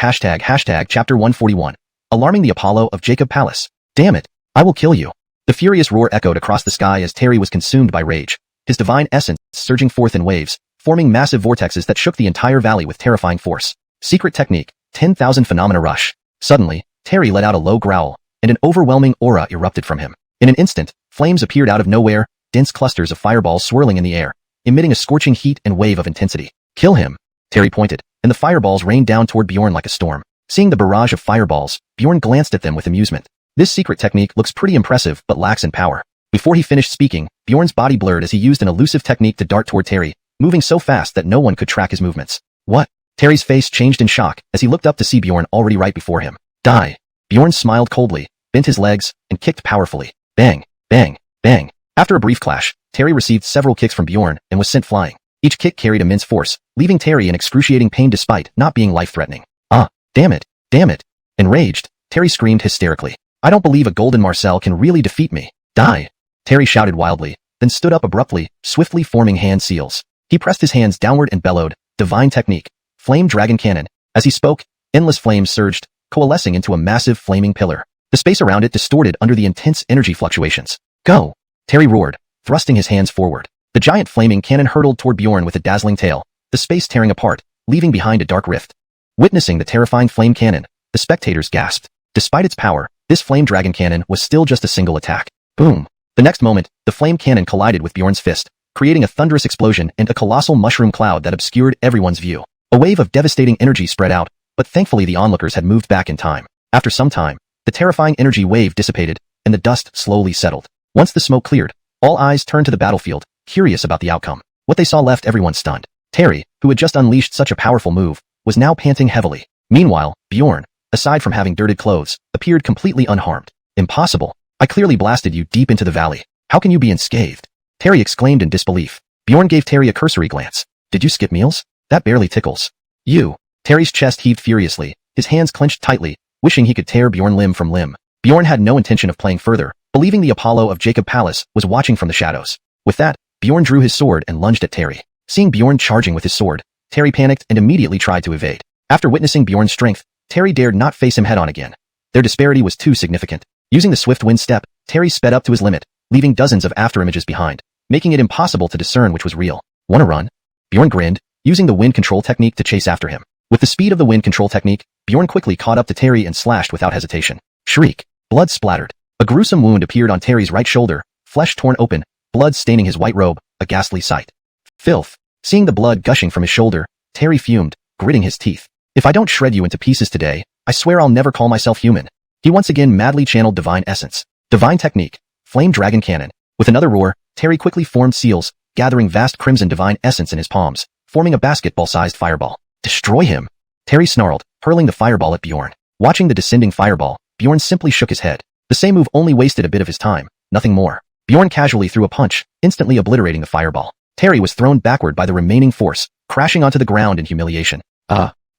chapter 141. Alarming the Apollo of Jacob Palace. Damn it! I will kill you. The furious roar echoed across the sky as Terry was consumed by rage, his divine essence surging forth in waves, forming massive vortexes that shook the entire valley with terrifying force. Secret technique, 10,000 phenomena rush. Suddenly, Terry let out a low growl, and an overwhelming aura erupted from him. In an instant, flames appeared out of nowhere, dense clusters of fireballs swirling in the air, emitting a scorching heat and wave of intensity. Kill him! Terry pointed, and the fireballs rained down toward Bjorn like a storm. Seeing the barrage of fireballs, Bjorn glanced at them with amusement. This secret technique looks pretty impressive but lacks in power. Before he finished speaking, Bjorn's body blurred as he used an elusive technique to dart toward Terry, moving so fast that no one could track his movements. What? Terry's face changed in shock as he looked up to see Bjorn already right before him. Die! Bjorn smiled coldly, bent his legs, and kicked powerfully. Bang! Bang! Bang! After a brief clash, Terry received several kicks from Bjorn and was sent flying. Each kick carried immense force, leaving Terry in excruciating pain despite not being life-threatening. Damn it! Damn it! Enraged, Terry screamed hysterically. I don't believe a Golden Marcel can really defeat me. Die! Terry shouted wildly, then stood up abruptly, swiftly forming hand seals. He pressed his hands downward and bellowed, Divine Technique, Flame Dragon Cannon. As he spoke, endless flames surged, coalescing into a massive flaming pillar. The space around it distorted under the intense energy fluctuations. Go! Terry roared, thrusting his hands forward. The giant flaming cannon hurtled toward Bjorn with a dazzling tail, the space tearing apart, leaving behind a dark rift. Witnessing the terrifying flame cannon, the spectators gasped. Despite its power, this flame dragon cannon was still just a single attack. Boom! The next moment, the flame cannon collided with Bjorn's fist, creating a thunderous explosion and a colossal mushroom cloud that obscured everyone's view. A wave of devastating energy spread out, but thankfully the onlookers had moved back in time. After some time, the terrifying energy wave dissipated, and the dust slowly settled. Once the smoke cleared, all eyes turned to the battlefield, curious about the outcome. What they saw left everyone stunned. Terry, who had just unleashed such a powerful move, was now panting heavily. Meanwhile, Bjorn, aside from having dirted clothes, appeared completely unharmed. Impossible. I clearly blasted you deep into the valley. How can you be unscathed? Terry exclaimed in disbelief. Bjorn gave Terry a cursory glance. Did you skip meals? That barely tickles. You. Terry's chest heaved furiously, his hands clenched tightly, wishing he could tear Bjorn limb from limb. Bjorn had no intention of playing further, believing the Apollo of Jacob Palace was watching from the shadows. With that, Bjorn drew his sword and lunged at Terry. Seeing Bjorn charging with his sword, Terry panicked and immediately tried to evade. After witnessing Bjorn's strength, Terry dared not face him head-on again. Their disparity was too significant. Using the swift wind step, Terry sped up to his limit, leaving dozens of afterimages behind, making it impossible to discern which was real. Wanna run? Bjorn grinned, using the wind control technique to chase after him. With the speed of the wind control technique, Bjorn quickly caught up to Terry and slashed without hesitation. Shriek. Blood splattered. A gruesome wound appeared on Terry's right shoulder, flesh torn open, blood staining his white robe, a ghastly sight. Filth. Seeing the blood gushing from his shoulder, Terry fumed, gritting his teeth. If I don't shred you into pieces today, I swear I'll never call myself human. He once again madly channeled divine essence. Divine technique. Flame dragon cannon. With another roar, Terry quickly formed seals, gathering vast crimson divine essence in his palms, forming a basketball-sized fireball. Destroy him! Terry snarled, hurling the fireball at Bjorn. Watching the descending fireball, Bjorn simply shook his head. The same move only wasted a bit of his time, nothing more. Bjorn casually threw a punch, instantly obliterating the fireball. Terry was thrown backward by the remaining force, crashing onto the ground in humiliation.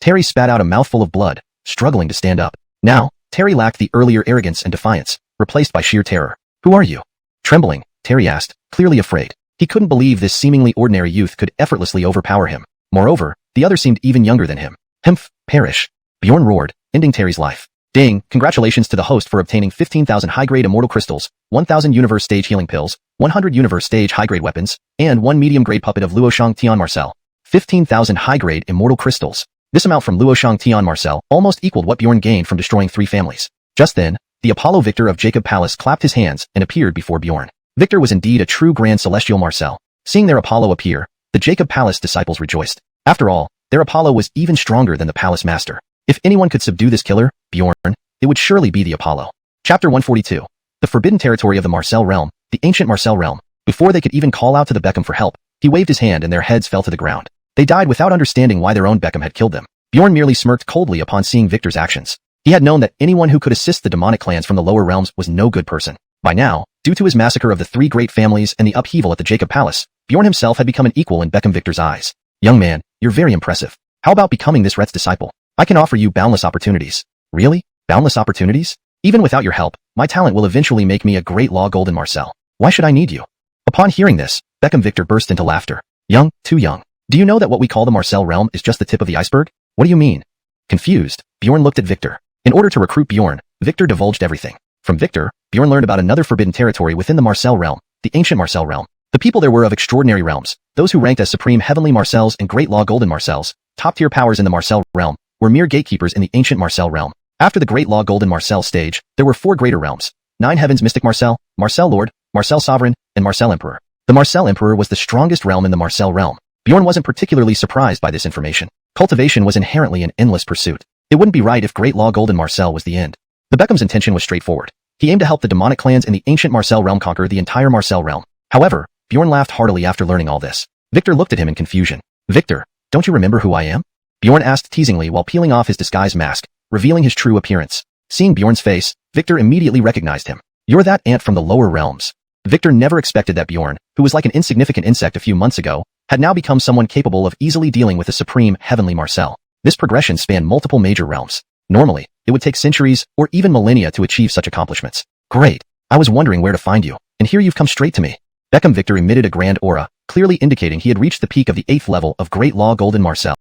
Terry spat out a mouthful of blood, struggling to stand up. Now, Terry lacked the earlier arrogance and defiance, replaced by sheer terror. Who are you? Trembling, Terry asked, clearly afraid. He couldn't believe this seemingly ordinary youth could effortlessly overpower him. Moreover, the other seemed even younger than him. Humph, perish. Bjorn roared, ending Terry's life. Ding, congratulations to the host for obtaining 15,000 high-grade immortal crystals, 1,000 universe stage healing pills, 100 universe stage high-grade weapons, and 1 medium-grade puppet of Luoshang Tian Marcel. 15,000 high-grade immortal crystals. This amount from Luoshang Tian Marcel almost equaled what Bjorn gained from destroying 3 families. Just then, the Apollo Victor of Jacob Palace clapped his hands and appeared before Bjorn. Victor was indeed a true grand celestial Marcel. Seeing their Apollo appear, the Jacob Palace disciples rejoiced. After all, their Apollo was even stronger than the palace master. If anyone could subdue this killer, Bjorn, it would surely be the Apollo. Chapter 142. The forbidden territory of the Marcel realm, the ancient Marcel realm. Before they could even call out to the Beckham for help, he waved his hand and their heads fell to the ground. They died without understanding why their own Beckham had killed them. Bjorn merely smirked coldly upon seeing Victor's actions. He had known that anyone who could assist the demonic clans from the lower realms was no good person. By now, due to his massacre of the 3 great families and the upheaval at the Jacob Palace, Bjorn himself had become an equal in Beckham Victor's eyes. Young man, you're very impressive. How about becoming this Ret's disciple? I can offer you boundless opportunities. Really? Boundless opportunities? Even without your help, my talent will eventually make me a great law golden Marcel. Why should I need you? Upon hearing this, Beckham Victor burst into laughter. Young, too young. Do you know that what we call the Marcel realm is just the tip of the iceberg? What do you mean? Confused, Bjorn looked at Victor. In order to recruit Bjorn, Victor divulged everything. From Victor, Bjorn learned about another forbidden territory within the Marcel realm, the ancient Marcel realm. The people there were of extraordinary realms. Those who ranked as supreme heavenly Marcels and great law golden Marcels, top-tier powers in the Marcel realm, were mere gatekeepers in the ancient Marcel realm. After the great law golden Marcel stage, there were 4 greater realms. 9 heavens mystic Marcel, Marcel Lord, Marcel Sovereign, and Marcel Emperor. The Marcel Emperor was the strongest realm in the Marcel realm. Bjorn wasn't particularly surprised by this information. Cultivation was inherently an endless pursuit. It wouldn't be right if Great Law Golden Marcel was the end. The Beckham's intention was straightforward. He aimed to help the demonic clans in the ancient Marcel realm conquer the entire Marcel realm. However, Bjorn laughed heartily after learning all this. Victor looked at him in confusion. Victor, don't you remember who I am? Bjorn asked teasingly while peeling off his disguise mask, revealing his true appearance. Seeing Bjorn's face, Victor immediately recognized him. You're that ant from the lower realms. Victor never expected that Bjorn, who was like an insignificant insect a few months ago, had now become someone capable of easily dealing with the supreme heavenly Marcel. This progression spanned multiple major realms. Normally, it would take centuries or even millennia to achieve such accomplishments. Great. I was wondering where to find you, and here you've come straight to me. Beckham Victor emitted a grand aura, clearly indicating he had reached the peak of the 8th level of Great Law Golden Marcel.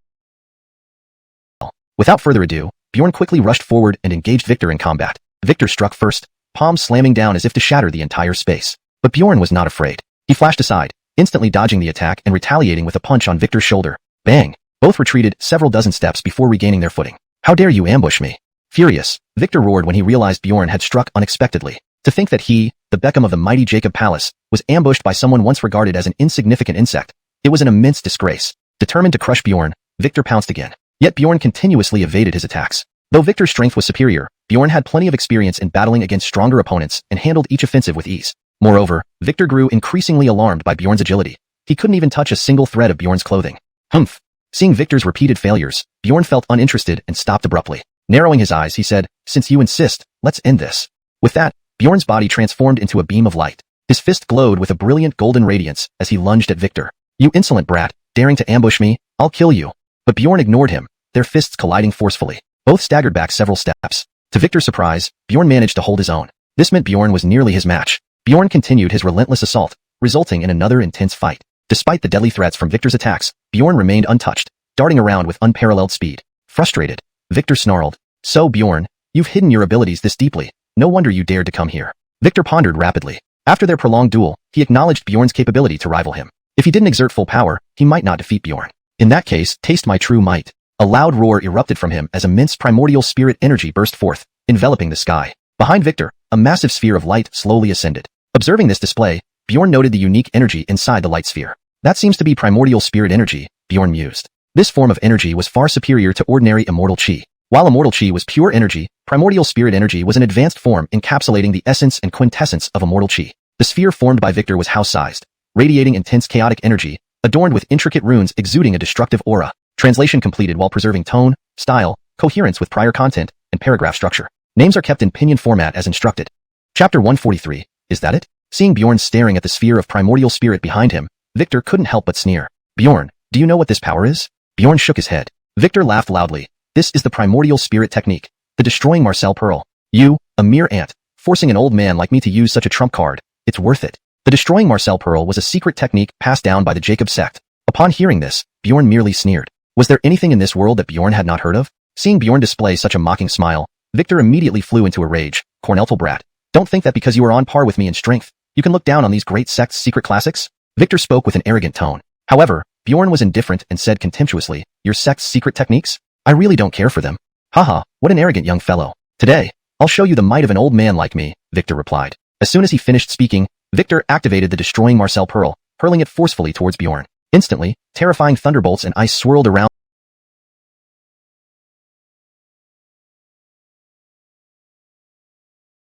Without further ado, Bjorn quickly rushed forward and engaged Victor in combat. Victor struck first, palms slamming down as if to shatter the entire space. But Bjorn was not afraid. He flashed aside, instantly dodging the attack and retaliating with a punch on Victor's shoulder. Bang! Both retreated several dozen steps before regaining their footing. How dare you ambush me? Furious, Victor roared when he realized Bjorn had struck unexpectedly. To think that he, the Beckham of the mighty Jacob Palace, was ambushed by someone once regarded as an insignificant insect. It was an immense disgrace. Determined to crush Bjorn, Victor pounced again. Yet Bjorn continuously evaded his attacks. Though Victor's strength was superior, Bjorn had plenty of experience in battling against stronger opponents and handled each offensive with ease. Moreover, Victor grew increasingly alarmed by Bjorn's agility. He couldn't even touch a single thread of Bjorn's clothing. Humph! Seeing Victor's repeated failures, Bjorn felt uninterested and stopped abruptly. Narrowing his eyes, he said, "Since you insist, let's end this." With that, Bjorn's body transformed into a beam of light. His fist glowed with a brilliant golden radiance as he lunged at Victor. "You insolent brat, daring to ambush me, I'll kill you." But Bjorn ignored him, their fists colliding forcefully. Both staggered back several steps. To Victor's surprise, Bjorn managed to hold his own. This meant Bjorn was nearly his match. Bjorn continued his relentless assault, resulting in another intense fight. Despite the deadly threats from Victor's attacks, Bjorn remained untouched, darting around with unparalleled speed. Frustrated, Victor snarled, "So Bjorn, you've hidden your abilities this deeply. No wonder you dared to come here." Victor pondered rapidly. After their prolonged duel, he acknowledged Bjorn's capability to rival him. If he didn't exert full power, he might not defeat Bjorn. In that case, taste my true might. A loud roar erupted from him as immense primordial spirit energy burst forth, enveloping the sky. Behind Victor, a massive sphere of light slowly ascended. Observing this display, Bjorn noted the unique energy inside the light sphere. That seems to be primordial spirit energy, Bjorn mused. This form of energy was far superior to ordinary immortal chi. While immortal chi was pure energy, primordial spirit energy was an advanced form encapsulating the essence and quintessence of immortal chi. The sphere formed by Victor was house-sized, radiating intense chaotic energy, adorned with intricate runes exuding a destructive aura. Translation completed while preserving tone, style, coherence with prior content, and paragraph structure. Names are kept in pinyin format as instructed. Chapter 143, is that it? Seeing Bjorn staring at the sphere of primordial spirit behind him, Victor couldn't help but sneer. Bjorn, do you know what this power is? Bjorn shook his head. Victor laughed loudly. This is the primordial spirit technique, the destroying Marcel Pearl. You, a mere ant, forcing an old man like me to use such a trump card, it's worth it. The destroying Marcel Pearl was a secret technique passed down by the Jacob sect. Upon hearing this, Bjorn merely sneered. Was there anything in this world that Bjorn had not heard of? Seeing Bjorn display such a mocking smile, Victor immediately flew into a rage. Corneltal brat. Don't think that because you are on par with me in strength, you can look down on these great sect's secret classics? Victor spoke with an arrogant tone. However, Bjorn was indifferent and said contemptuously, your sect's secret techniques? I really don't care for them. Haha, what an arrogant young fellow. Today, I'll show you the might of an old man like me, Victor replied. As soon as he finished speaking, Victor activated the destroying Marcel Pearl, hurling it forcefully towards Bjorn. Instantly, terrifying thunderbolts and ice swirled around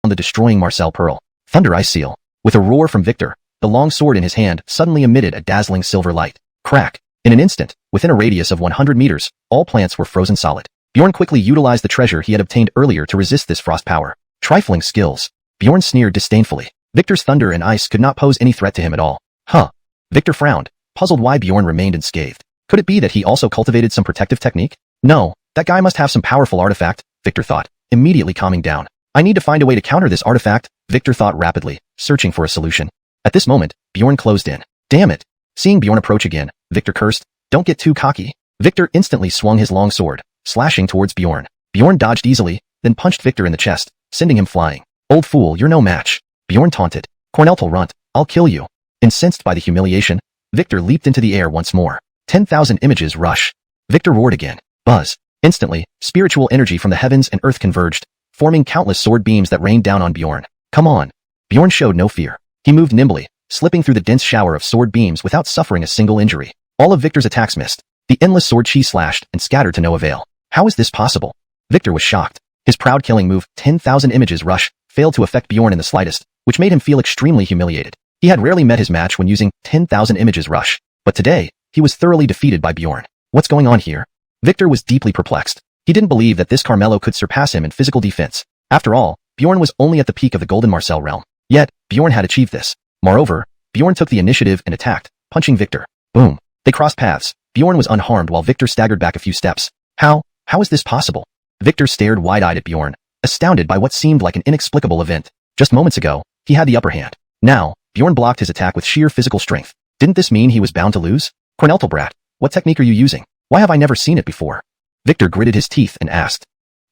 the destroying Marcel Pearl. Thunder Ice Seal. With a roar from Victor, the long sword in his hand suddenly emitted a dazzling silver light. Crack. In an instant, within a radius of 100 meters, all plants were frozen solid. Bjorn quickly utilized the treasure he had obtained earlier to resist this frost power. Trifling skills. Bjorn sneered disdainfully. Victor's thunder and ice could not pose any threat to him at all. Huh. Victor frowned, puzzled why Bjorn remained unscathed. Could it be that he also cultivated some protective technique? No, that guy must have some powerful artifact, Victor thought, immediately calming down. I need to find a way to counter this artifact, Victor thought rapidly, searching for a solution. At this moment, Bjorn closed in. Damn it. Seeing Bjorn approach again, Victor cursed, don't get too cocky. Victor instantly swung his long sword, slashing towards Bjorn. Bjorn dodged easily, then punched Victor in the chest, sending him flying. Old fool, you're no match. Bjorn taunted. Corneltal runt, I'll kill you. Incensed by the humiliation, Victor leaped into the air once more. 10,000 images rush. Victor roared again. Buzz. Instantly, spiritual energy from the heavens and earth converged, forming countless sword beams that rained down on Bjorn. Come on. Bjorn showed no fear. He moved nimbly, slipping through the dense shower of sword beams without suffering a single injury. All of Victor's attacks missed. The endless sword chi slashed and scattered to no avail. How is this possible? Victor was shocked. His proud killing move, 10,000 images rush, failed to affect Bjorn in the slightest, which made him feel extremely humiliated. He had rarely met his match when using 10,000 images rush, but today, he was thoroughly defeated by Bjorn. What's going on here? Victor was deeply perplexed. He didn't believe that this Carmelo could surpass him in physical defense. After all, Bjorn was only at the peak of the Golden Marcel realm. Yet, Bjorn had achieved this. Moreover, Bjorn took the initiative and attacked, punching Victor. Boom. They crossed paths. Bjorn was unharmed while Victor staggered back a few steps. How is this possible? Victor stared wide-eyed at Bjorn, astounded by what seemed like an inexplicable event. Just moments ago, he had the upper hand. Now, Bjorn blocked his attack with sheer physical strength. Didn't this mean he was bound to lose? Corneltal brat, what technique are you using? Why have I never seen it before? Victor gritted his teeth and asked.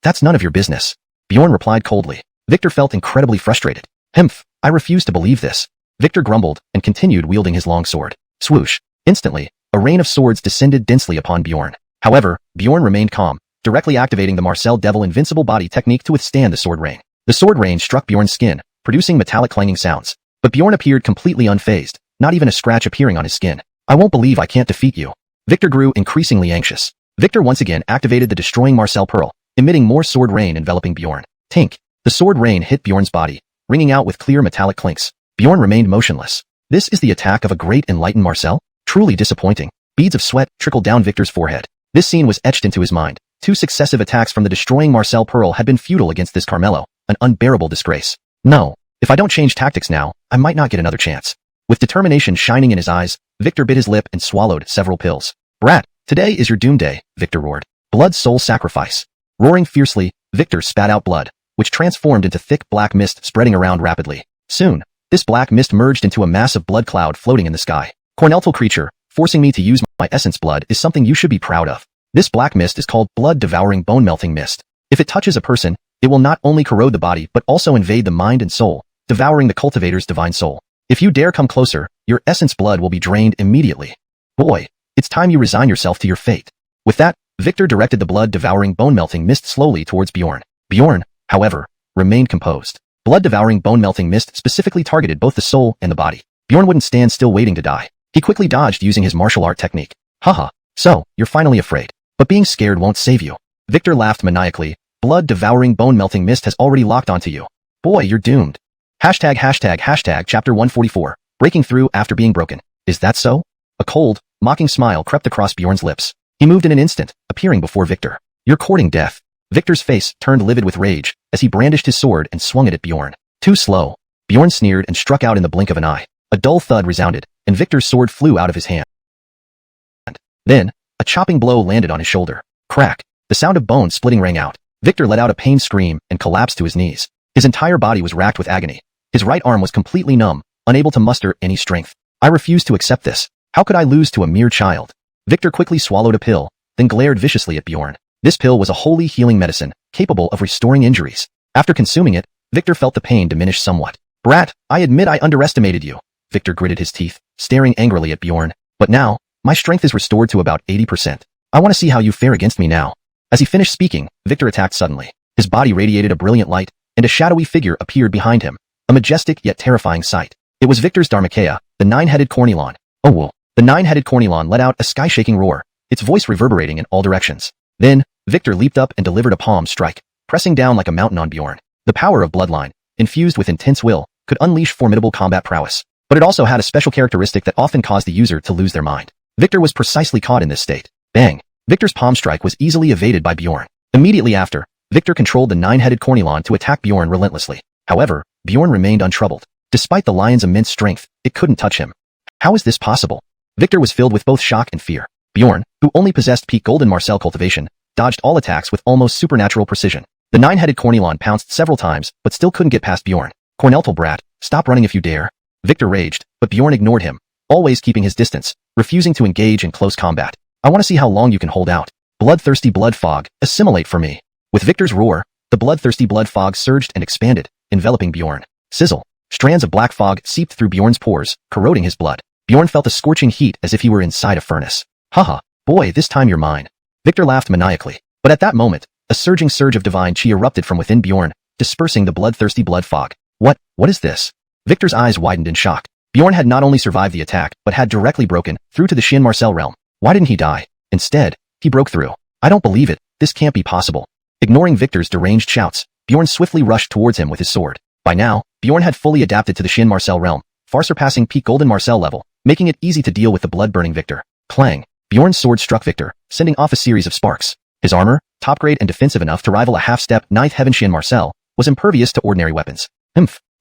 That's none of your business. Bjorn replied coldly. Victor felt incredibly frustrated. Humph, I refuse to believe this. Victor grumbled and continued wielding his long sword. Swoosh. Instantly, a rain of swords descended densely upon Bjorn. However, Bjorn remained calm, directly activating the Marcel Devil Invincible Body technique to withstand the sword rain. The sword rain struck Bjorn's skin, producing metallic clanging sounds. But Bjorn appeared completely unfazed, not even a scratch appearing on his skin. I won't believe I can't defeat you. Victor grew increasingly anxious. Victor once again activated the destroying Marcel Pearl, emitting more sword rain enveloping Bjorn. Tink. The sword rain hit Bjorn's body, ringing out with clear metallic clinks. Bjorn remained motionless. This is the attack of a great enlightened Marcel? Truly disappointing. Beads of sweat trickled down Victor's forehead. This scene was etched into his mind. 2 successive attacks from the destroying Marcel Pearl had been futile against this Carmelo, an unbearable disgrace. No, if I don't change tactics now, I might not get another chance. With determination shining in his eyes, Victor bit his lip and swallowed several pills. Brat, today is your doom day, Victor roared. Blood soul sacrifice. Roaring fiercely, Victor spat out blood, which transformed into thick black mist spreading around rapidly. Soon, this black mist merged into a massive blood cloud floating in the sky. Corneltal creature, forcing me to use my essence blood is something you should be proud of. This black mist is called blood-devouring bone-melting mist. If it touches a person, it will not only corrode the body but also invade the mind and soul, devouring the cultivator's divine soul. If you dare come closer, your essence blood will be drained immediately. Boy, it's It's time you resign yourself to your fate. With that, Victor directed the blood-devouring bone-melting mist slowly towards Bjorn. Bjorn, however, remained composed. Blood-devouring bone-melting mist specifically targeted both the soul and the body. Bjorn wouldn't stand still waiting to die. He quickly dodged using his martial art technique. Haha, so, you're finally afraid. But being scared won't save you. Victor laughed maniacally. Blood-devouring bone-melting mist has already locked onto you. Boy, you're doomed. Hashtag chapter 144. Breaking through after being broken. Is that so? A cold, mocking smile crept across Bjorn's lips. He moved in an instant, appearing before Victor. You're courting death. Victor's face turned livid with rage as he brandished his sword and swung it at Bjorn. Too slow. Bjorn sneered and struck out in the blink of an eye. A dull thud resounded, and Victor's sword flew out of his hand. Then, a chopping blow landed on his shoulder. Crack. The sound of bone splitting rang out. Victor let out a pained scream and collapsed to his knees. His entire body was racked with agony. His right arm was completely numb, unable to muster any strength. I refuse to accept this. How could I lose to a mere child? Victor quickly swallowed a pill, then glared viciously at Bjorn. This pill was a holy healing medicine, capable of restoring injuries. After consuming it, Victor felt the pain diminish somewhat. Brat, I admit I underestimated you. Victor gritted his teeth, staring angrily at Bjorn. But now, my strength is restored to about 80%. I want to see how you fare against me now. As he finished speaking, Victor attacked suddenly. His body radiated a brilliant light, and a shadowy figure appeared behind him. A majestic yet terrifying sight. It was Victor's Dharmakaya, the nine-headed cornylon. Oh whoa. The nine-headed cornylon let out a sky-shaking roar, its voice reverberating in all directions. Then, Victor leaped up and delivered a palm strike, pressing down like a mountain on Bjorn. The power of bloodline, infused with intense will, could unleash formidable combat prowess. But it also had a special characteristic that often caused the user to lose their mind. Victor was precisely caught in this state. Bang! Victor's palm strike was easily evaded by Bjorn. Immediately after, Victor controlled the nine-headed cornylon to attack Bjorn relentlessly. However, Bjorn remained untroubled. Despite the lion's immense strength, it couldn't touch him. How is this possible? Victor was filled with both shock and fear. Bjorn, who only possessed peak golden Marcel cultivation, dodged all attacks with almost supernatural precision. The nine-headed cornylon pounced several times, but still couldn't get past Bjorn. Corneltal brat, stop running if you dare. Victor raged, but Bjorn ignored him, always keeping his distance, refusing to engage in close combat. I want to see how long you can hold out. Bloodthirsty blood fog, assimilate for me. With Victor's roar, the bloodthirsty blood fog surged and expanded, enveloping Bjorn. Sizzle. Strands of black fog seeped through Bjorn's pores, corroding his blood. Bjorn felt a scorching heat as if he were inside a furnace. Haha, boy, this time you're mine. Victor laughed maniacally. But at that moment, a surging surge of divine chi erupted from within Bjorn, dispersing the bloodthirsty blood fog. What is this? Victor's eyes widened in shock. Bjorn had not only survived the attack, but had directly broken through to the Xin Marcel realm. Why didn't he die? Instead, he broke through. I don't believe it. This can't be possible. Ignoring Victor's deranged shouts, Bjorn swiftly rushed towards him with his sword. By now, Bjorn had fully adapted to the Xin Marcel realm, far surpassing peak golden Marcel level, making it easy to deal with the blood-burning Victor. Clang! Bjorn's sword struck Victor, sending off a series of sparks. His armor, top-grade and defensive enough to rival a half-step ninth heaven Xin Marcel, was impervious to ordinary weapons.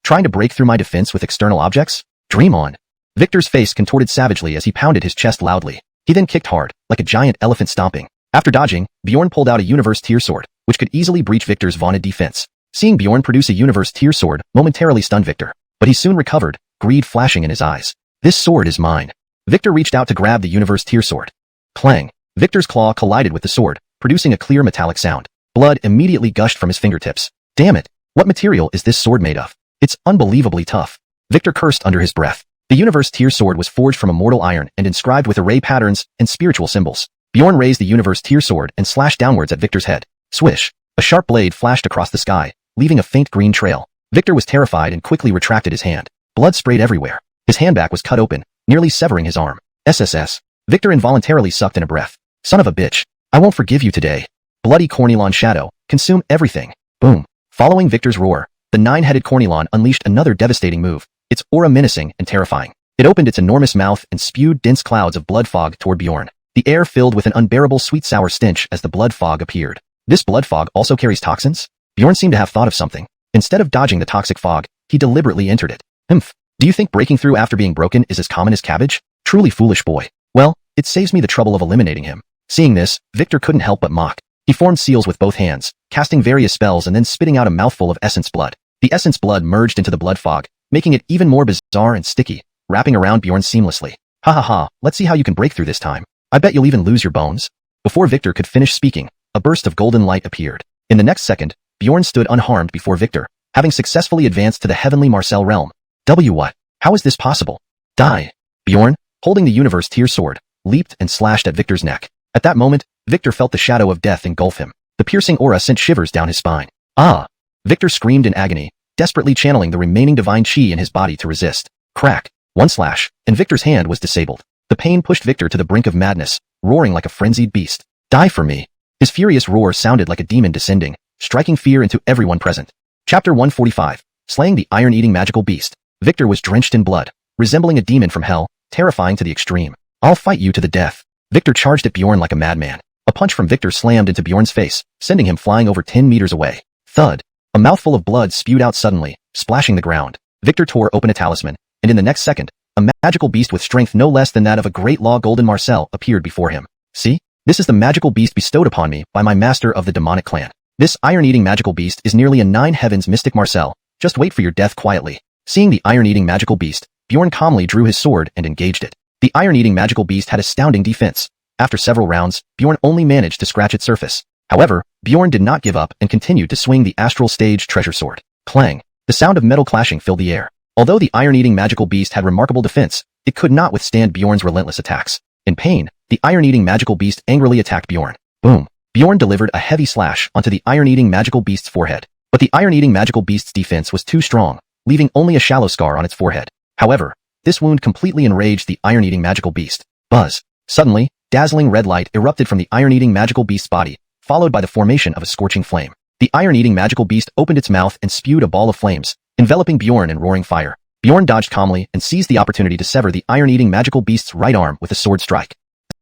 Trying to break through my defense with external objects? Dream on. Victor's face contorted savagely as he pounded his chest loudly. He then kicked hard, like a giant elephant stomping. After dodging, Bjorn pulled out a universe tier sword, which could easily breach Victor's vaunted defense. Seeing Bjorn produce a universe tier sword momentarily stunned Victor, but he soon recovered, greed flashing in his eyes. This sword is mine. Victor reached out to grab the universe tier sword. Clang! Victor's claw collided with the sword, producing a clear metallic sound. Blood immediately gushed from his fingertips. Damn it! What material is this sword made of? It's unbelievably tough. Victor cursed under his breath. The universe tier sword was forged from immortal iron and inscribed with array patterns and spiritual symbols. Bjorn raised the universe tier sword and slashed downwards at Victor's head. Swish! A sharp blade flashed across the sky, leaving a faint green trail. Victor was terrified and quickly retracted his hand. Blood sprayed everywhere. His handbag was cut open, nearly severing his arm. SSS. Victor involuntarily sucked in a breath. Son of a bitch. I won't forgive you today. Bloody cornylon shadow, consume everything. Boom. Following Victor's roar, the nine-headed cornylon unleashed another devastating move, its aura menacing and terrifying. It opened its enormous mouth and spewed dense clouds of blood fog toward Bjorn. The air filled with an unbearable sweet-sour stench as the blood fog appeared. This blood fog also carries toxins? Bjorn seemed to have thought of something. Instead of dodging the toxic fog, he deliberately entered it. Do you think breaking through after being broken is as common as cabbage? Truly foolish boy. Well, it saves me the trouble of eliminating him. Seeing this, Victor couldn't help but mock. He formed seals with both hands, casting various spells and then spitting out a mouthful of essence blood. The essence blood merged into the blood fog, making it even more bizarre and sticky, wrapping around Bjorn seamlessly. Ha ha ha, let's see how you can break through this time. I bet you'll even lose your bones. Before Victor could finish speaking, a burst of golden light appeared. In the next second, Bjorn stood unharmed before Victor, having successfully advanced to the heavenly Marcel realm. What? How is this possible? Die. Bjorn, holding the universe tier sword, leaped and slashed at Victor's neck. At that moment, Victor felt the shadow of death engulf him. The piercing aura sent shivers down his spine. Ah! Victor screamed in agony, desperately channeling the remaining divine chi in his body to resist. Crack! One slash, and Victor's hand was disabled. The pain pushed Victor to the brink of madness, roaring like a frenzied beast. Die for me! His furious roar sounded like a demon descending, striking fear into everyone present. Chapter 145. Slaying the Iron-Eating Magical Beast. Victor was drenched in blood, resembling a demon from hell, terrifying to the extreme. I'll fight you to the death. Victor charged at Bjorn like a madman. A punch from Victor slammed into Bjorn's face, sending him flying over 10 meters away. Thud! A mouthful of blood spewed out suddenly, splashing the ground. Victor tore open a talisman, and in the next second, a magical beast with strength no less than that of a great law golden Marcel appeared before him. See? This is the magical beast bestowed upon me by my master of the demonic clan. This iron-eating magical beast is nearly a 9 heavens mystic Marcel. Just wait for your death quietly. Seeing the iron-eating magical beast, Bjorn calmly drew his sword and engaged it. The iron-eating magical beast had astounding defense. After several rounds, Bjorn only managed to scratch its surface. However, Bjorn did not give up and continued to swing the astral stage treasure sword. Clang! The sound of metal clashing filled the air. Although the iron-eating magical beast had remarkable defense, it could not withstand Bjorn's relentless attacks. In pain, the iron-eating magical beast angrily attacked Bjorn. Boom! Bjorn delivered a heavy slash onto the iron-eating magical beast's forehead. But the iron-eating magical beast's defense was too strong, leaving only a shallow scar on its forehead. However, this wound completely enraged the iron-eating magical beast. Buzz! Suddenly, dazzling red light erupted from the iron-eating magical beast's body, followed by the formation of a scorching flame. The iron-eating magical beast opened its mouth and spewed a ball of flames, enveloping Bjorn in roaring fire. Bjorn dodged calmly and seized the opportunity to sever the iron-eating magical beast's right arm with a sword strike.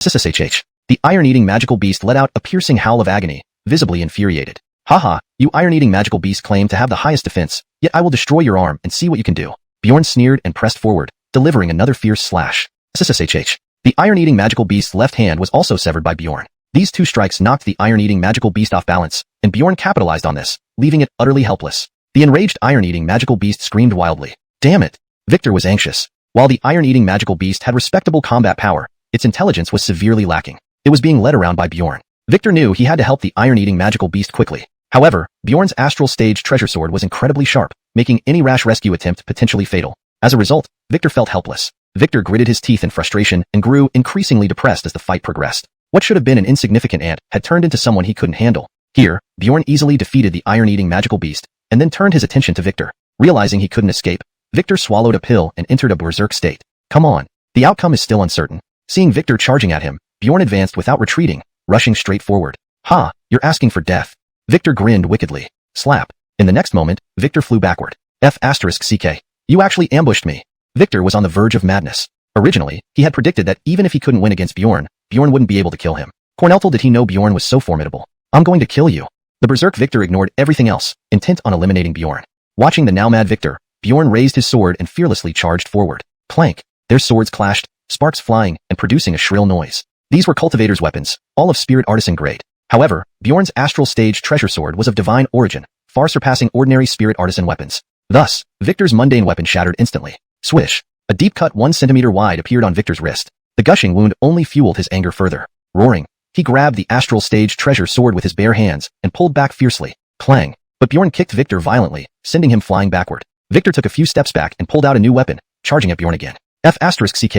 SSHH. The iron-eating magical beast let out a piercing howl of agony, visibly infuriated. Haha, you iron-eating magical beast claim to have the highest defense, yet I will destroy your arm and see what you can do. Bjorn sneered and pressed forward, delivering another fierce slash. SSHH. The iron-eating magical beast's left hand was also severed by Bjorn. These two strikes knocked the iron-eating magical beast off balance, and Bjorn capitalized on this, leaving it utterly helpless. The enraged iron-eating magical beast screamed wildly. Damn it! Victor was anxious. While the iron-eating magical beast had respectable combat power, its intelligence was severely lacking. It was being led around by Bjorn. Victor knew he had to help the iron-eating magical beast quickly. However, Bjorn's astral stage treasure sword was incredibly sharp, making any rash rescue attempt potentially fatal. As a result, Victor felt helpless. Victor gritted his teeth in frustration and grew increasingly depressed as the fight progressed. What should have been an insignificant ant had turned into someone he couldn't handle. Here, Bjorn easily defeated the iron-eating magical beast, and then turned his attention to Victor. Realizing he couldn't escape, Victor swallowed a pill and entered a berserk state. Come on. The outcome is still uncertain. Seeing Victor charging at him, Bjorn advanced without retreating, rushing straight forward. Ha, you're asking for death. Victor grinned wickedly. Slap. In the next moment, Victor flew backward. F***CK. You actually ambushed me. Victor was on the verge of madness. Originally, he had predicted that even if he couldn't win against Bjorn, Bjorn wouldn't be able to kill him. Cornelful did he know Bjorn was so formidable. I'm going to kill you. The berserk Victor ignored everything else, intent on eliminating Bjorn. Watching the now mad Victor, Bjorn raised his sword and fearlessly charged forward. Clank. Their swords clashed, sparks flying and producing a shrill noise. These were cultivators' weapons, all of spirit artisan grade. However, Bjorn's astral stage treasure sword was of divine origin, far surpassing ordinary spirit artisan weapons. Thus, Victor's mundane weapon shattered instantly. Swish. A deep cut 1 centimeter wide appeared on Victor's wrist. The gushing wound only fueled his anger further. Roaring, he grabbed the astral stage treasure sword with his bare hands and pulled back fiercely. Clang. But Bjorn kicked Victor violently, sending him flying backward. Victor took a few steps back and pulled out a new weapon, charging at Bjorn again. F***CK.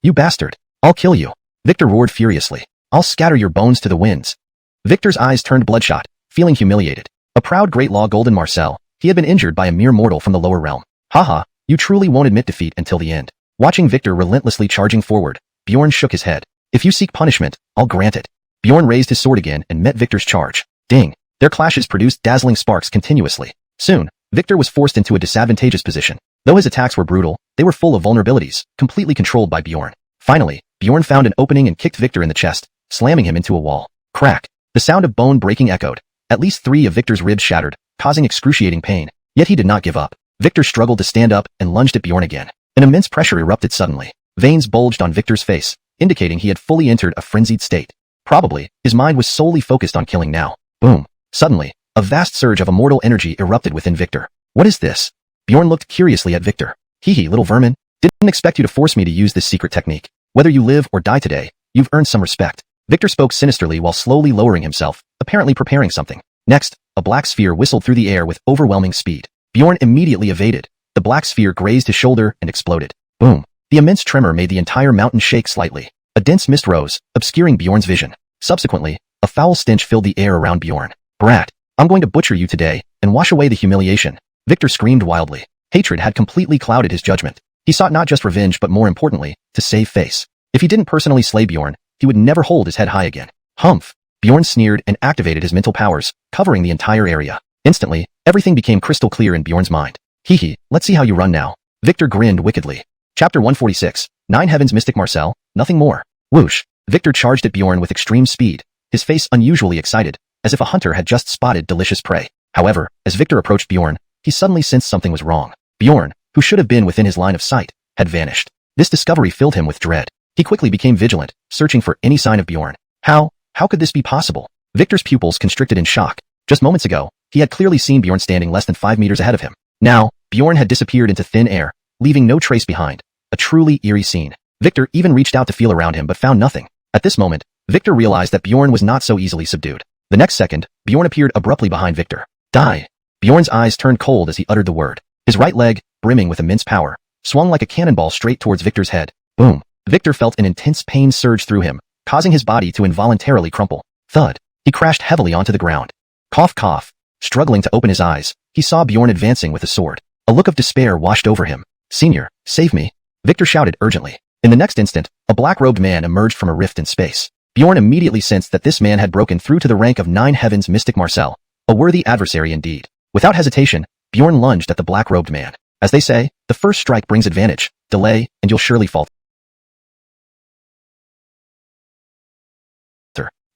You bastard. I'll kill you. Victor roared furiously. I'll scatter your bones to the winds. Victor's eyes turned bloodshot, feeling humiliated. A proud great law golden Marcel, he had been injured by a mere mortal from the lower realm. Haha, you truly won't admit defeat until the end. Watching Victor relentlessly charging forward, Bjorn shook his head. If you seek punishment, I'll grant it. Bjorn raised his sword again and met Victor's charge. Ding. Their clashes produced dazzling sparks continuously. Soon, Victor was forced into a disadvantageous position. Though his attacks were brutal, they were full of vulnerabilities, completely controlled by Bjorn. Finally, Bjorn found an opening and kicked Victor in the chest, slamming him into a wall. Crack. The sound of bone breaking echoed. At least 3 of Victor's ribs shattered, causing excruciating pain. Yet he did not give up. Victor struggled to stand up and lunged at Bjorn again. An immense pressure erupted suddenly. Veins bulged on Victor's face, indicating he had fully entered a frenzied state. Probably, his mind was solely focused on killing now. Boom. Suddenly, a vast surge of immortal energy erupted within Victor. What is this? Bjorn looked curiously at Victor. Hee little vermin. Didn't expect you to force me to use this secret technique. Whether you live or die today, you've earned some respect. Victor spoke sinisterly while slowly lowering himself, apparently preparing something. Next, a black sphere whistled through the air with overwhelming speed. Bjorn immediately evaded. The black sphere grazed his shoulder and exploded. Boom. The immense tremor made the entire mountain shake slightly. A dense mist rose, obscuring Bjorn's vision. Subsequently, a foul stench filled the air around Bjorn. Brat, I'm going to butcher you today and wash away the humiliation. Victor screamed wildly. Hatred had completely clouded his judgment. He sought not just revenge but more importantly, to save face. If he didn't personally slay Bjorn, he would never hold his head high again. Humph! Bjorn sneered and activated his mental powers, covering the entire area. Instantly, everything became crystal clear in Bjorn's mind. Hee hee, let's see how you run now. Victor grinned wickedly. Chapter 146, 9 Heavens Mystic Marcel, nothing more. Whoosh! Victor charged at Bjorn with extreme speed, his face unusually excited, as if a hunter had just spotted delicious prey. However, as Victor approached Bjorn, he suddenly sensed something was wrong. Bjorn, who should have been within his line of sight, had vanished. This discovery filled him with dread. He quickly became vigilant, searching for any sign of Bjorn. How could this be possible? Victor's pupils constricted in shock. Just moments ago, he had clearly seen Bjorn standing less than 5 meters ahead of him. Now, Bjorn had disappeared into thin air, leaving no trace behind. A truly eerie scene. Victor even reached out to feel around him but found nothing. At this moment, Victor realized that Bjorn was not so easily subdued. The next second, Bjorn appeared abruptly behind Victor. Die! Bjorn's eyes turned cold as he uttered the word. His right leg, brimming with immense power, swung like a cannonball straight towards Victor's head. Boom! Victor felt an intense pain surge through him, causing his body to involuntarily crumple. Thud! He crashed heavily onto the ground. Cough cough. Struggling to open his eyes, he saw Bjorn advancing with a sword. A look of despair washed over him. Senior, save me! Victor shouted urgently. In the next instant, a black-robed man emerged from a rift in space. Bjorn immediately sensed that this man had broken through to the rank of 9 Heavens Mystic Marcel, a worthy adversary indeed. Without hesitation, Bjorn lunged at the black-robed man. As they say, the first strike brings advantage. Delay, and you'll surely falter.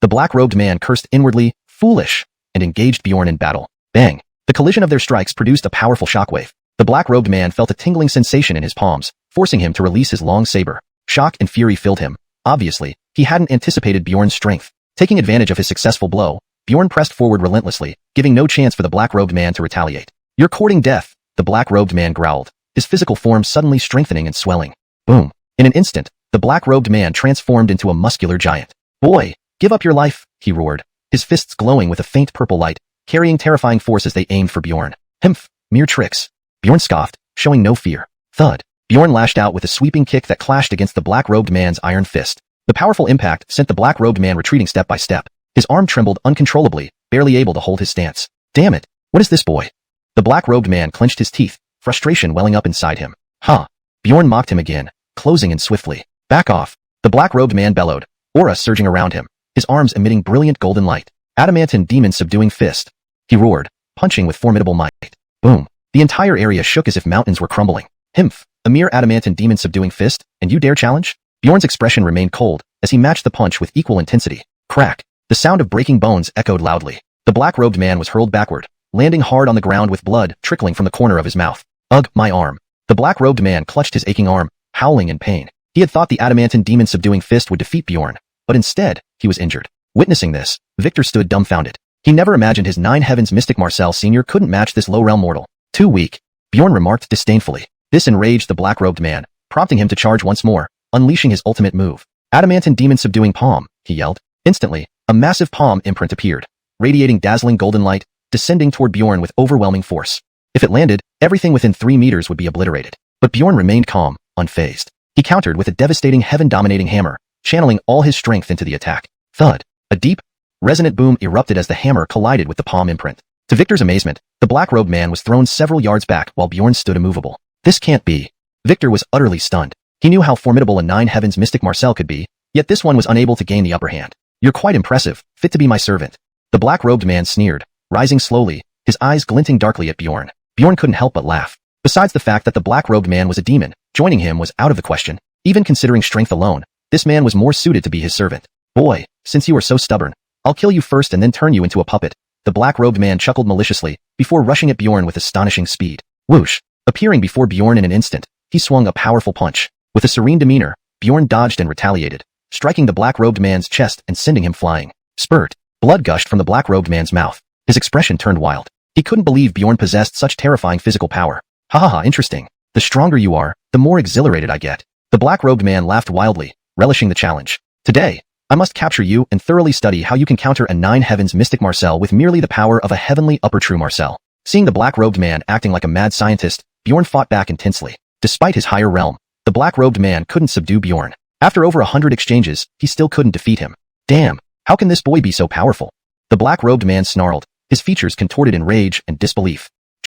The black-robed man cursed inwardly, foolish, and engaged Bjorn in battle. Bang! The collision of their strikes produced a powerful shockwave. The black-robed man felt a tingling sensation in his palms, forcing him to release his long saber. Shock and fury filled him. Obviously, he hadn't anticipated Bjorn's strength. Taking advantage of his successful blow, Bjorn pressed forward relentlessly, giving no chance for the black-robed man to retaliate. You're courting death, the black-robed man growled, his physical form suddenly strengthening and swelling. Boom! In an instant, the black-robed man transformed into a muscular giant. Boy, give up your life, he roared, his fists glowing with a faint purple light, carrying terrifying force as they aimed for Bjorn. Humph! Mere tricks. Bjorn scoffed, showing no fear. Thud! Bjorn lashed out with a sweeping kick that clashed against the black-robed man's iron fist. The powerful impact sent the black-robed man retreating step by step. His arm trembled uncontrollably, barely able to hold his stance. Damn it! What is this boy? The black-robed man clenched his teeth, frustration welling up inside him. Huh! Bjorn mocked him again, closing in swiftly. Back off! The black-robed man bellowed, aura surging around him, his arms emitting brilliant golden light. Adamantine demon subduing fist. He roared, punching with formidable might. Boom! The entire area shook as if mountains were crumbling. Himph! A mere adamantine demon subduing fist, and you dare challenge? Bjorn's expression remained cold, as he matched the punch with equal intensity. Crack! The sound of breaking bones echoed loudly. The black-robed man was hurled backward, landing hard on the ground with blood trickling from the corner of his mouth. Ugh, my arm. The black-robed man clutched his aching arm, howling in pain. He had thought the adamantine demon subduing fist would defeat Bjorn, but instead, he was injured. Witnessing this, Victor stood dumbfounded. He never imagined his 9 Heavens Mystic Marcel Sr. couldn't match this low-realm mortal. Too weak. Bjorn remarked disdainfully. This enraged the black-robed man, prompting him to charge once more, unleashing his ultimate move. Adamantine demon subduing palm, he yelled. Instantly, a massive palm imprint appeared, radiating dazzling golden light, descending toward Bjorn with overwhelming force. If it landed, everything within 3 meters would be obliterated. But Bjorn remained calm, unfazed. He countered with a devastating heaven-dominating hammer, channeling all his strength into the attack. Thud! A deep, resonant boom erupted as the hammer collided with the palm imprint. To Victor's amazement, the black-robed man was thrown several yards back while Bjorn stood immovable. This can't be. Victor was utterly stunned. He knew how formidable a 9 Heavens Mystic Marcel could be, yet this one was unable to gain the upper hand. You're quite impressive, fit to be my servant. The black-robed man sneered, rising slowly, his eyes glinting darkly at Bjorn. Bjorn couldn't help but laugh. Besides the fact that the black-robed man was a demon, joining him was out of the question. Even considering strength alone, this man was more suited to be his servant. Boy, since you are so stubborn, I'll kill you first and then turn you into a puppet. The black-robed man chuckled maliciously, before rushing at Bjorn with astonishing speed. Whoosh! Appearing before Bjorn in an instant, he swung a powerful punch. With a serene demeanor, Bjorn dodged and retaliated, striking the black-robed man's chest and sending him flying. Spurt! Blood gushed from the black-robed man's mouth. His expression turned wild. He couldn't believe Bjorn possessed such terrifying physical power. Ha ha ha, interesting. The stronger you are, the more exhilarated I get. The black-robed man laughed wildly, relishing the challenge. Today, I must capture you and thoroughly study how you can counter a 9 Heavens Mystic Marcel with merely the power of a heavenly upper true Marcel. Seeing the black-robed man acting like a mad scientist, Bjorn fought back intensely. Despite his higher realm, the black-robed man couldn't subdue Bjorn. After over 100 exchanges, he still couldn't defeat him. Damn, how can this boy be so powerful? The black-robed man snarled, his features contorted in rage and disbelief.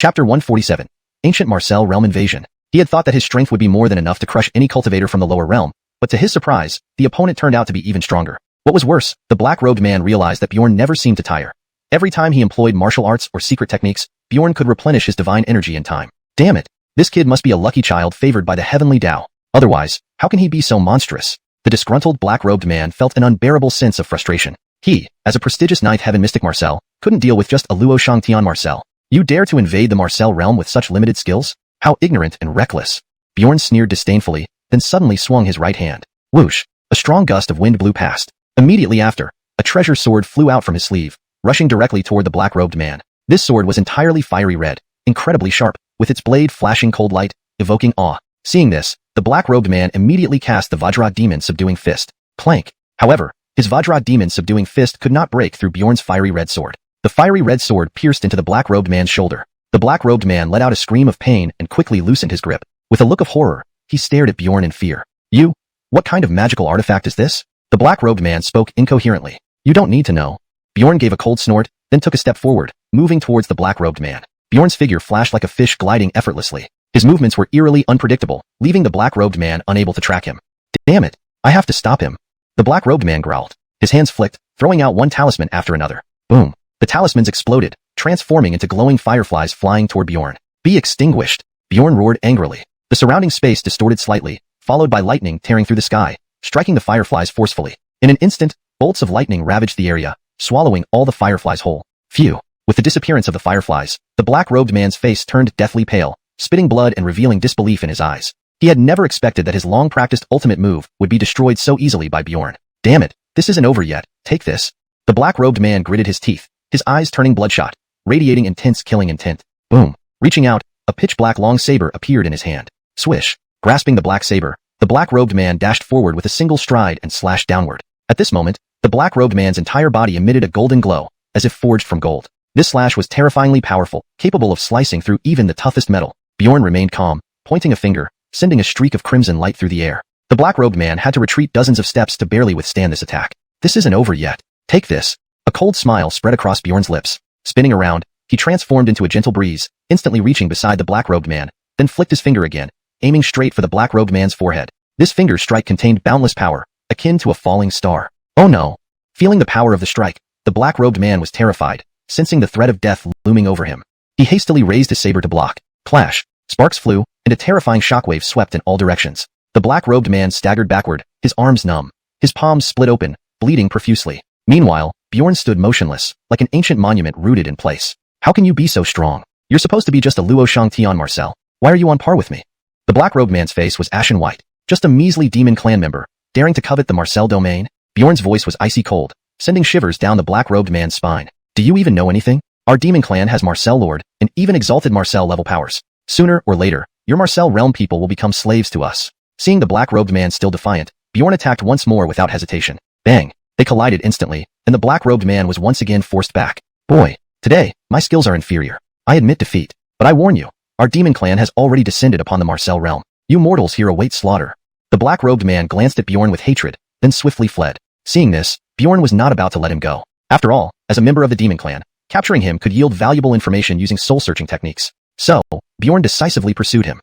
Chapter 147. Ancient Marcel Realm Invasion. He had thought that his strength would be more than enough to crush any cultivator from the lower realm, but to his surprise, the opponent turned out to be even stronger. What was worse, the black-robed man realized that Bjorn never seemed to tire. Every time he employed martial arts or secret techniques, Bjorn could replenish his divine energy in time. Damn it, this kid must be a lucky child favored by the heavenly Tao. Otherwise, how can he be so monstrous? The disgruntled black-robed man felt an unbearable sense of frustration. He, as a prestigious ninth heaven mystic Marcel, couldn't deal with just a Luo Shangtian Marcel. You dare to invade the Marcel realm with such limited skills? How ignorant and reckless. Bjorn sneered disdainfully, then suddenly swung his right hand. Whoosh! A strong gust of wind blew past. Immediately after, a treasure sword flew out from his sleeve, rushing directly toward the black-robed man. This sword was entirely fiery red, incredibly sharp, with its blade flashing cold light, evoking awe. Seeing this, the black-robed man immediately cast the Vajra Demon Subduing Fist. Clank! However, his Vajra Demon Subduing Fist could not break through Bjorn's fiery red sword. The fiery red sword pierced into the black-robed man's shoulder. The black-robed man let out a scream of pain and quickly loosened his grip. With a look of horror, he stared at Bjorn in fear. You? What kind of magical artifact is this? The black-robed man spoke incoherently. You don't need to know. Bjorn gave a cold snort, then took a step forward, moving towards the black-robed man. Bjorn's figure flashed like a fish gliding effortlessly. His movements were eerily unpredictable, leaving the black-robed man unable to track him. Damn it! I have to stop him. The black-robed man growled. His hands flicked, throwing out one talisman after another. Boom! The talismans exploded, transforming into glowing fireflies flying toward Bjorn. Be extinguished! Bjorn roared angrily. The surrounding space distorted slightly, followed by lightning tearing through the sky, striking the fireflies forcefully. In an instant, bolts of lightning ravaged the area, swallowing all the fireflies whole. Phew! With the disappearance of the fireflies, the black-robed man's face turned deathly pale, spitting blood and revealing disbelief in his eyes. He had never expected that his long-practiced ultimate move would be destroyed so easily by Bjorn. Damn it, this isn't over yet, take this. The black-robed man gritted his teeth, his eyes turning bloodshot, radiating intense killing intent. Boom! Reaching out, a pitch-black long saber appeared in his hand. Swish! Grasping the black saber, the black-robed man dashed forward with a single stride and slashed downward. At this moment, the black-robed man's entire body emitted a golden glow, as if forged from gold. This slash was terrifyingly powerful, capable of slicing through even the toughest metal. Bjorn remained calm, pointing a finger, sending a streak of crimson light through the air. The black-robed man had to retreat dozens of steps to barely withstand this attack. This isn't over yet. Take this. A cold smile spread across Bjorn's lips. Spinning around, he transformed into a gentle breeze, instantly reaching beside the black-robed man, then flicked his finger again, aiming straight for the black-robed man's forehead. This finger strike contained boundless power, akin to a falling star. Oh no! Feeling the power of the strike, the black-robed man was terrified, sensing the threat of death looming over him. He hastily raised his saber to block. Clash! Sparks flew, and a terrifying shockwave swept in all directions. The black-robed man staggered backward, his arms numb. His palms split open, bleeding profusely. Meanwhile, Bjorn stood motionless, like an ancient monument rooted in place. How can you be so strong? You're supposed to be just a Luo Shangtian Marcel. Why are you on par with me? The black-robed man's face was ashen white. Just a measly demon clan member, daring to covet the Marcel domain? Bjorn's voice was icy cold, sending shivers down the black-robed man's spine. Do you even know anything? Our demon clan has Marcel Lord, and even exalted Marcel level powers. Sooner or later, your Marcel realm people will become slaves to us. Seeing the black-robed man still defiant, Bjorn attacked once more without hesitation. Bang! They collided instantly, and the black-robed man was once again forced back. Boy, today, my skills are inferior. I admit defeat, but I warn you, our demon clan has already descended upon the Marcel realm. You mortals here await slaughter. The black-robed man glanced at Bjorn with hatred, then swiftly fled. Seeing this, Bjorn was not about to let him go. After all, as a member of the demon clan, capturing him could yield valuable information using soul-searching techniques. So, Bjorn decisively pursued him.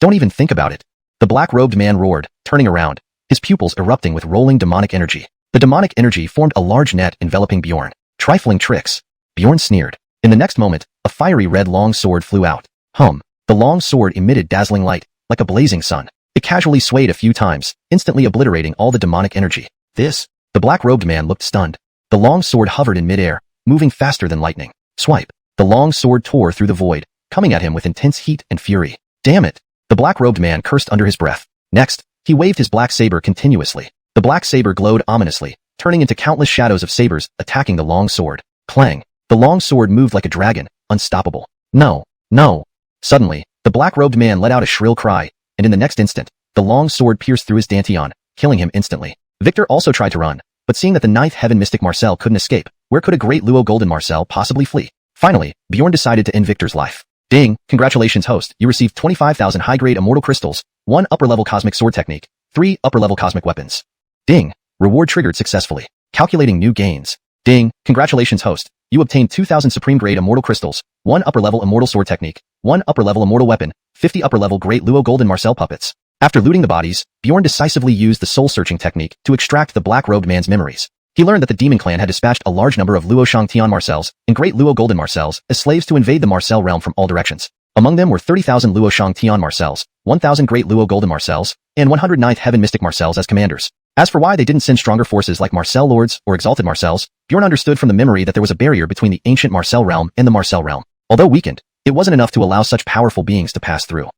Don't even think about it. The black-robed man roared, turning around, his pupils erupting with rolling demonic energy. The demonic energy formed a large net enveloping Bjorn. Trifling tricks. Bjorn sneered. In the next moment, a fiery red long sword flew out. The long sword emitted dazzling light, like a blazing sun. It casually swayed a few times, instantly obliterating all the demonic energy. The black-robed man looked stunned. The long sword hovered in midair, moving faster than lightning. Swipe. The long sword tore through the void, coming at him with intense heat and fury. Damn it! The black-robed man cursed under his breath. Next, he waved his black saber continuously. The black saber glowed ominously, turning into countless shadows of sabers attacking the long sword. Clang! The long sword moved like a dragon, unstoppable. No! No! Suddenly, the black-robed man let out a shrill cry, and in the next instant, the long sword pierced through his dantian, killing him instantly. Victor also tried to run, but seeing that the ninth heaven mystic Marcel couldn't escape, where could a great Luo Golden Marcel possibly flee? Finally, Bjorn decided to end Victor's life. Ding! Congratulations host, you received 25,000 high-grade immortal crystals, 1 upper-level cosmic sword technique, 3 upper-level cosmic weapons. Ding. Reward triggered successfully. Calculating new gains. Ding. Congratulations, host. You obtained 2,000 supreme-grade immortal crystals, 1 upper-level immortal sword technique, 1 upper-level immortal weapon, 50 upper-level great Luo golden Marcel puppets. After looting the bodies, Bjorn decisively used the soul-searching technique to extract the black-robed man's memories. He learned that the demon clan had dispatched a large number of Luo Shangtian Marcels and great Luo golden Marcels as slaves to invade the Marcel realm from all directions. Among them were 30,000 Luo Shangtian Marcels, 1,000 great Luo golden Marcels, and 109th heaven mystic Marcels as commanders. As for why they didn't send stronger forces like Marcel lords or exalted Marcels, Bjorn understood from the memory that there was a barrier between the ancient Marcel realm and the Marcel realm. Although weakened, it wasn't enough to allow such powerful beings to pass through.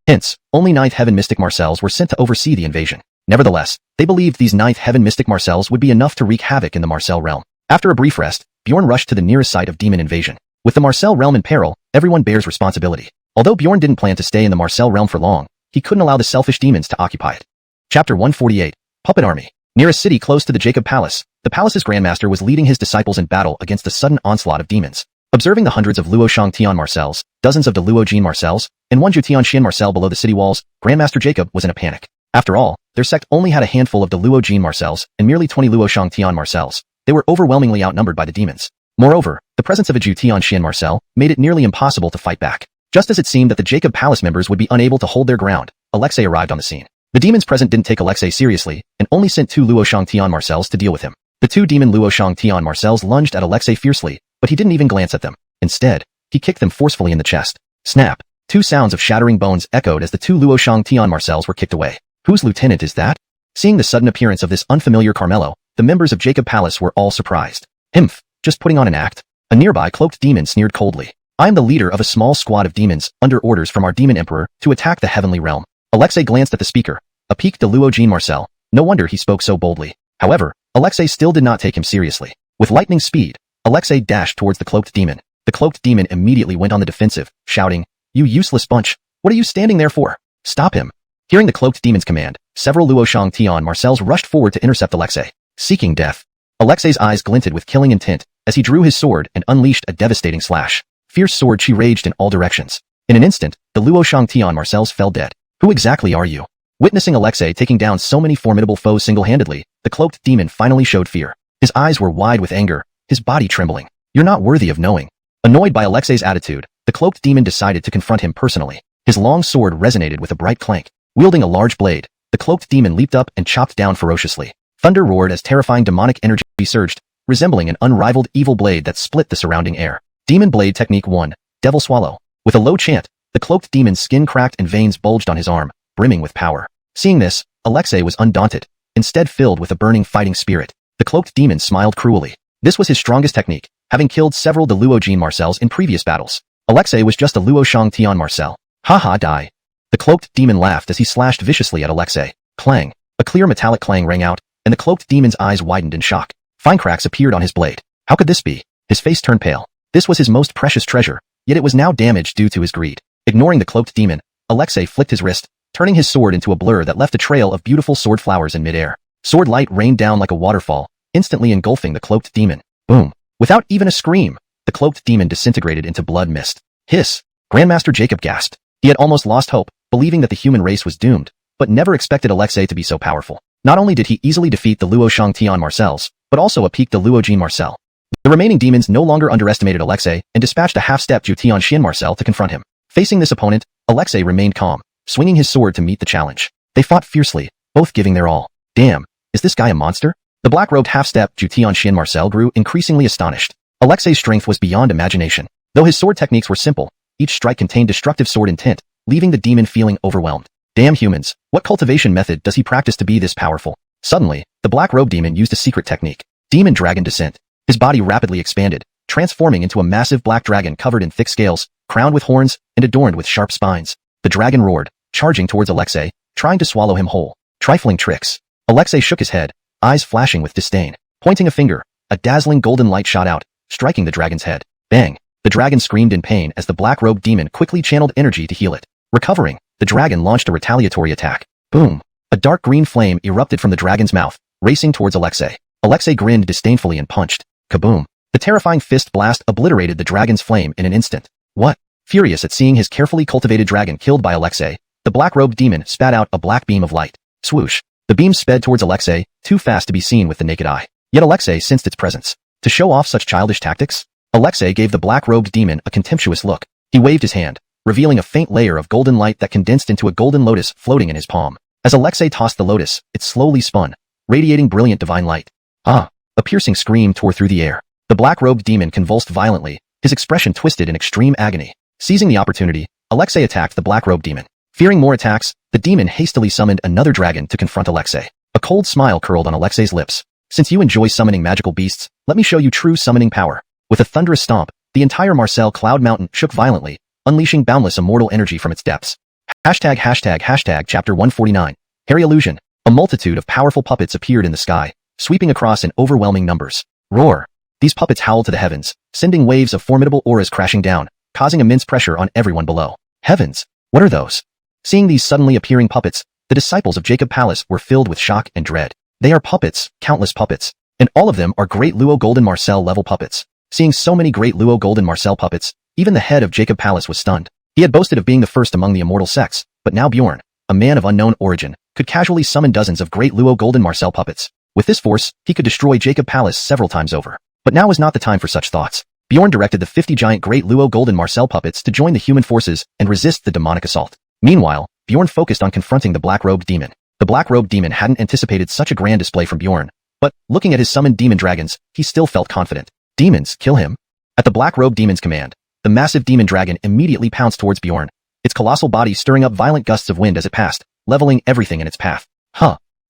Hence, only 9th heaven mystic Marcels were sent to oversee the invasion. Nevertheless, they believed these 9th heaven mystic Marcels would be enough to wreak havoc in the Marcel realm. After a brief rest, Bjorn rushed to the nearest site of demon invasion. With the Marcel realm in peril, everyone bears responsibility. Although Bjorn didn't plan to stay in the Marcel realm for long, he couldn't allow the selfish demons to occupy it. Chapter 148. Puppet Army. Near a city close to the Jacob Palace, the palace's grandmaster was leading his disciples in battle against the sudden onslaught of demons. Observing the hundreds of Luo Shangtian Marcels, dozens of the Luo Jin Marcels, and 1 Jutian Xian Marcel below the city walls, Grandmaster Jacob was in a panic. After all, their sect only had a handful of the Luo Jin Marcels and merely 20 Luo Shangtian Marcels. They were overwhelmingly outnumbered by the demons. Moreover, the presence of a Jutian Xian Marcel made it nearly impossible to fight back. Just as it seemed that the Jacob Palace members would be unable to hold their ground, Alexei arrived on the scene. The demons present didn't take Alexei seriously and only sent 2 Luo Shangtian Marcels to deal with him. The 2 demon Luo Shangtian Marcels lunged at Alexei fiercely, but he didn't even glance at them. Instead, he kicked them forcefully in the chest. Snap! 2 sounds of shattering bones echoed as the 2 Luo Shangtian Marcels were kicked away. Whose lieutenant is that? Seeing the sudden appearance of this unfamiliar Carmelo, the members of Jacob Palace were all surprised. Himph! Just putting on an act. A nearby cloaked demon sneered coldly. I am the leader of a small squad of demons under orders from our demon emperor to attack the heavenly realm. Alexei glanced at the speaker. A piqued Luo Jin Marcel. No wonder he spoke so boldly. However, Alexei still did not take him seriously. With lightning speed, Alexei dashed towards the cloaked demon. The cloaked demon immediately went on the defensive, shouting, You useless bunch! What are you standing there for? Stop him! Hearing the cloaked demon's command, several Luo Shangtian Marcels rushed forward to intercept Alexei. Seeking death. Alexei's eyes glinted with killing intent as he drew his sword and unleashed a devastating slash. Fierce sword chi raged in all directions. In an instant, the Luo Shangtian Marcels fell dead. Who exactly are you? Witnessing Alexei taking down so many formidable foes single-handedly, the cloaked demon finally showed fear. His eyes were wide with anger, his body trembling. You're not worthy of knowing. Annoyed by Alexei's attitude, the cloaked demon decided to confront him personally. His long sword resonated with a bright clank. Wielding a large blade, the cloaked demon leaped up and chopped down ferociously. Thunder roared as terrifying demonic energy surged, resembling an unrivaled evil blade that split the surrounding air. Demon Blade Technique 1. Devil Swallow. With a low chant, the cloaked demon's skin cracked and veins bulged on his arm, brimming with power. Seeing this, Alexei was undaunted, instead filled with a burning fighting spirit. The cloaked demon smiled cruelly. This was his strongest technique, having killed several the Luo Jin Marcels in previous battles. Alexei was just a Luo Shangtian Marcel. Haha, die. The cloaked demon laughed as he slashed viciously at Alexei. Clang. A clear metallic clang rang out, and the cloaked demon's eyes widened in shock. Fine cracks appeared on his blade. How could this be? His face turned pale. This was his most precious treasure, yet it was now damaged due to his greed. Ignoring the cloaked demon, Alexei flicked his wrist, turning his sword into a blur that left a trail of beautiful sword flowers in midair. Sword light rained down like a waterfall, instantly engulfing the cloaked demon. Boom. Without even a scream, the cloaked demon disintegrated into blood mist. Hiss. Grandmaster Jacob gasped. He had almost lost hope, believing that the human race was doomed, but never expected Alexei to be so powerful. Not only did he easily defeat the Luo Shangtian Marcels, but also piqued the Luo Jin Marcel. The remaining demons no longer underestimated Alexei and dispatched a half-step Jutian Xian Marcel to confront him. Facing this opponent, Alexei remained calm, swinging his sword to meet the challenge. They fought fiercely, both giving their all. Damn, is this guy a monster? The black-robed half-step Jutian Xian Marcel grew increasingly astonished. Alexei's strength was beyond imagination. Though his sword techniques were simple, each strike contained destructive sword intent, leaving the demon feeling overwhelmed. Damn humans, what cultivation method does he practice to be this powerful? Suddenly, the black-robed demon used a secret technique. Demon Dragon Descent. His body rapidly expanded, transforming into a massive black dragon covered in thick scales, crowned with horns, and adorned with sharp spines. The dragon roared, charging towards Alexei, trying to swallow him whole. Trifling tricks. Alexei shook his head, eyes flashing with disdain. Pointing a finger, a dazzling golden light shot out, striking the dragon's head. Bang! The dragon screamed in pain as the black-robed demon quickly channeled energy to heal it. Recovering, the dragon launched a retaliatory attack. Boom! A dark green flame erupted from the dragon's mouth, racing towards Alexei. Alexei grinned disdainfully and punched. Kaboom! The terrifying fist blast obliterated the dragon's flame in an instant. What? Furious at seeing his carefully cultivated dragon killed by Alexei, the black-robed demon spat out a black beam of light. Swoosh! The beam sped towards Alexei, too fast to be seen with the naked eye. Yet Alexei sensed its presence. To show off such childish tactics? Alexei gave the black-robed demon a contemptuous look. He waved his hand, revealing a faint layer of golden light that condensed into a golden lotus floating in his palm. As Alexei tossed the lotus, it slowly spun, radiating brilliant divine light. Ah! A piercing scream tore through the air. The black-robed demon convulsed violently, his expression twisted in extreme agony. Seizing the opportunity, Alexei attacked the black-robed demon. Fearing more attacks, the demon hastily summoned another dragon to confront Alexei. A cold smile curled on Alexei's lips. Since you enjoy summoning magical beasts, let me show you true summoning power. With a thunderous stomp, the entire Marcel Cloud Mountain shook violently, unleashing boundless immortal energy from its depths. ##### Chapter 149. Hairy Illusion. A multitude of powerful puppets appeared in the sky, sweeping across in overwhelming numbers. Roar! These puppets howled to the heavens, sending waves of formidable auras crashing down, causing immense pressure on everyone below. Heavens! What are those? Seeing these suddenly appearing puppets, the disciples of Jacob Palace were filled with shock and dread. They are puppets, countless puppets, and all of them are Great Luo Golden Marcel level puppets. Seeing so many Great Luo Golden Marcel puppets, even the head of Jacob Palace was stunned. He had boasted of being the first among the immortal sects, but now Bjorn, a man of unknown origin, could casually summon dozens of Great Luo Golden Marcel puppets. With this force, he could destroy Jacob Palace several times over. But now was not the time for such thoughts. Bjorn directed the 50 giant Great Luo Golden Marcel puppets to join the human forces and resist the demonic assault. Meanwhile, Bjorn focused on confronting the black-robed demon. The black-robed demon hadn't anticipated such a grand display from Bjorn, but, looking at his summoned demon dragons, he still felt confident. Demons, kill him. At the black-robed demon's command, the massive demon dragon immediately pounced towards Bjorn, its colossal body stirring up violent gusts of wind as it passed, leveling everything in its path.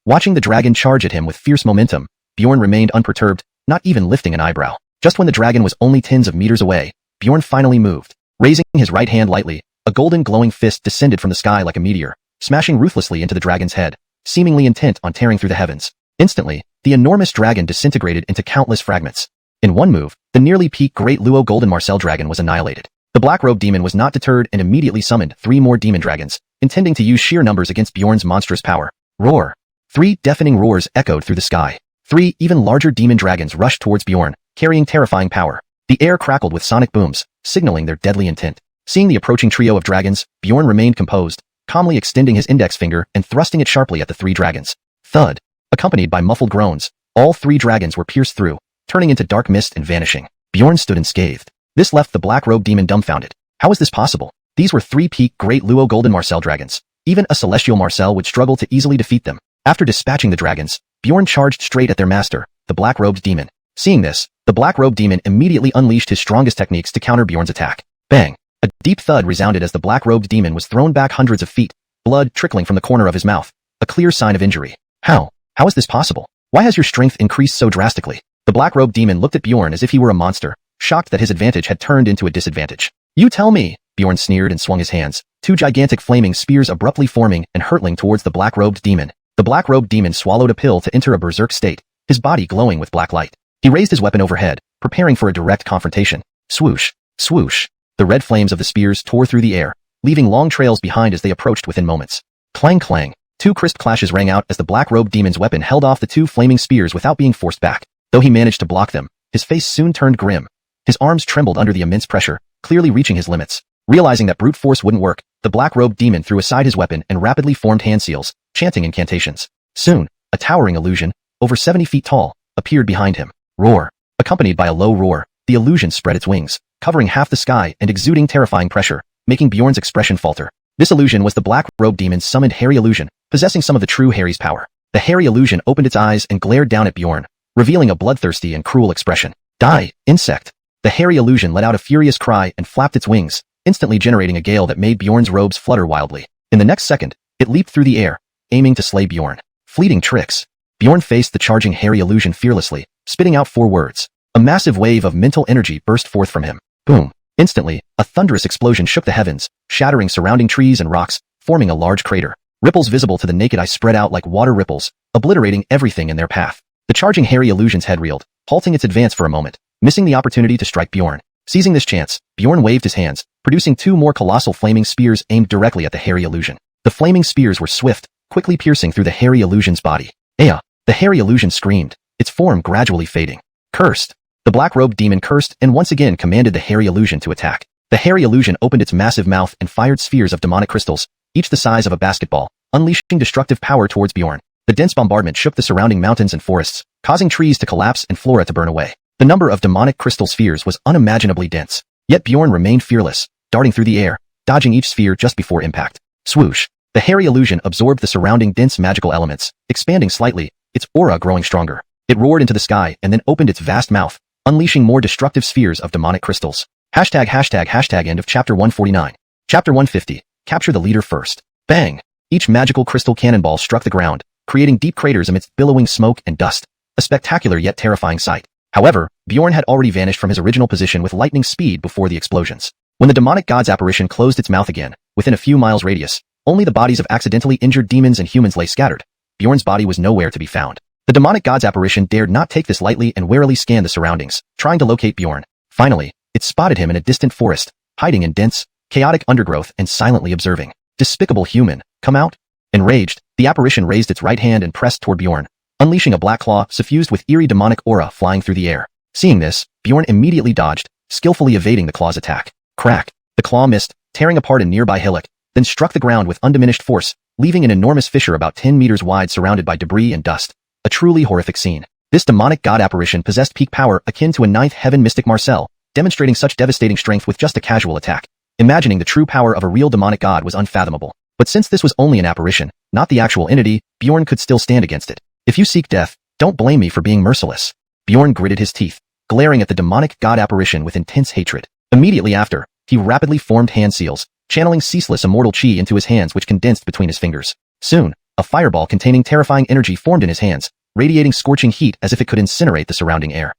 Watching the dragon charge at him with fierce momentum, Bjorn remained unperturbed, not even lifting an eyebrow. Just when the dragon was only tens of meters away, Bjorn finally moved. Raising his right hand lightly, a golden glowing fist descended from the sky like a meteor, smashing ruthlessly into the dragon's head, seemingly intent on tearing through the heavens. Instantly, the enormous dragon disintegrated into countless fragments. In one move, the nearly peak Great Luo Golden Marcel dragon was annihilated. The black-robed demon was not deterred and immediately summoned 3 more demon dragons, intending to use sheer numbers against Bjorn's monstrous power. Roar! 3 deafening roars echoed through the sky. 3 even larger demon dragons rushed towards Bjorn, carrying terrifying power. The air crackled with sonic booms, signaling their deadly intent. Seeing the approaching trio of dragons, Bjorn remained composed, calmly extending his index finger and thrusting it sharply at the 3 dragons. Thud! Accompanied by muffled groans, all 3 dragons were pierced through, turning into dark mist and vanishing. Bjorn stood unscathed. This left the black-robed demon dumbfounded. How was this possible? These were 3 peak Great Luo Golden Marcel dragons. Even a celestial Marcel would struggle to easily defeat them. After dispatching the dragons, Bjorn charged straight at their master, the black-robed demon. Seeing this, the black-robed demon immediately unleashed his strongest techniques to counter Bjorn's attack. Bang! A deep thud resounded as the black-robed demon was thrown back hundreds of feet, blood trickling from the corner of his mouth, a clear sign of injury. How is this possible? Why has your strength increased so drastically? The black-robed demon looked at Bjorn as if he were a monster, shocked that his advantage had turned into a disadvantage. You tell me, Bjorn sneered and swung his hands, 2 gigantic flaming spears abruptly forming and hurtling towards the black-robed demon. The black-robed demon swallowed a pill to enter a berserk state, his body glowing with black light. He raised his weapon overhead, preparing for a direct confrontation. Swoosh! Swoosh! The red flames of the spears tore through the air, leaving long trails behind as they approached within moments. Clang clang! 2 crisp clashes rang out as the black-robed demon's weapon held off the 2 flaming spears without being forced back. Though he managed to block them, his face soon turned grim. His arms trembled under the immense pressure, clearly reaching his limits. Realizing that brute force wouldn't work, the black-robed demon threw aside his weapon and rapidly formed hand seals, chanting incantations. Soon, a towering illusion, over 70 feet tall, appeared behind him. Roar! Accompanied by a low roar, the illusion spread its wings, covering half the sky and exuding terrifying pressure, making Bjorn's expression falter. This illusion was the black-robed demon's summoned hairy illusion, possessing some of the true Harry's power. The hairy illusion opened its eyes and glared down at Bjorn, revealing a bloodthirsty and cruel expression. Die, insect! The hairy illusion let out a furious cry and flapped its wings, instantly generating a gale that made Bjorn's robes flutter wildly. In the next second, it leaped through the air, aiming to slay Bjorn. Fleeting tricks. Bjorn faced the charging hairy illusion fearlessly, spitting out 4 words. A massive wave of mental energy burst forth from him. Boom! Instantly, a thunderous explosion shook the heavens, shattering surrounding trees and rocks, forming a large crater. Ripples visible to the naked eye spread out like water ripples, obliterating everything in their path. The charging hairy illusion's head reeled, halting its advance for a moment, missing the opportunity to strike Bjorn. Seizing this chance, Bjorn waved his hands, producing 2 more colossal flaming spears aimed directly at the hairy illusion. The flaming spears were swift, quickly piercing through the hairy illusion's body. Aya! The hairy illusion screamed, its form gradually fading. Cursed! The black-robed demon cursed and once again commanded the hairy illusion to attack. The hairy illusion opened its massive mouth and fired spheres of demonic crystals, each the size of a basketball, unleashing destructive power towards Bjorn. The dense bombardment shook the surrounding mountains and forests, causing trees to collapse and flora to burn away. The number of demonic crystal spheres was unimaginably dense, yet Bjorn remained fearless, darting through the air, dodging each sphere just before impact. Swoosh! The hairy illusion absorbed the surrounding dense magical elements, expanding slightly, its aura growing stronger. It roared into the sky and then opened its vast mouth, unleashing more destructive spheres of demonic crystals. End of chapter 149. Chapter 150. Capture the leader first. Bang! Each magical crystal cannonball struck the ground, creating deep craters amidst billowing smoke and dust. A spectacular yet terrifying sight. However, Bjorn had already vanished from his original position with lightning speed before the explosions. When the demonic god's apparition closed its mouth again, within a few miles radius, only the bodies of accidentally injured demons and humans lay scattered. Bjorn's body was nowhere to be found. The demonic god's apparition dared not take this lightly and warily scanned the surroundings, trying to locate Bjorn. Finally, it spotted him in a distant forest, hiding in dense, chaotic undergrowth and silently observing. Despicable human, come out! Enraged, the apparition raised its right hand and pressed toward Bjorn, unleashing a black claw suffused with eerie demonic aura flying through the air. Seeing this, Bjorn immediately dodged, skillfully evading the claw's attack. Crack! The claw missed, tearing apart a nearby hillock, then struck the ground with undiminished force, leaving an enormous fissure about 10 meters wide surrounded by debris and dust. A truly horrific scene. This demonic god apparition possessed peak power akin to a ninth heaven mystic Marcel, demonstrating such devastating strength with just a casual attack. Imagining the true power of a real demonic god was unfathomable. But since this was only an apparition, not the actual entity, Bjorn could still stand against it. If you seek death, don't blame me for being merciless. Bjorn gritted his teeth, glaring at the demonic god apparition with intense hatred. Immediately after, he rapidly formed hand seals, channeling ceaseless immortal chi into his hands which condensed between his fingers. Soon, a fireball containing terrifying energy formed in his hands, radiating scorching heat as if it could incinerate the surrounding air.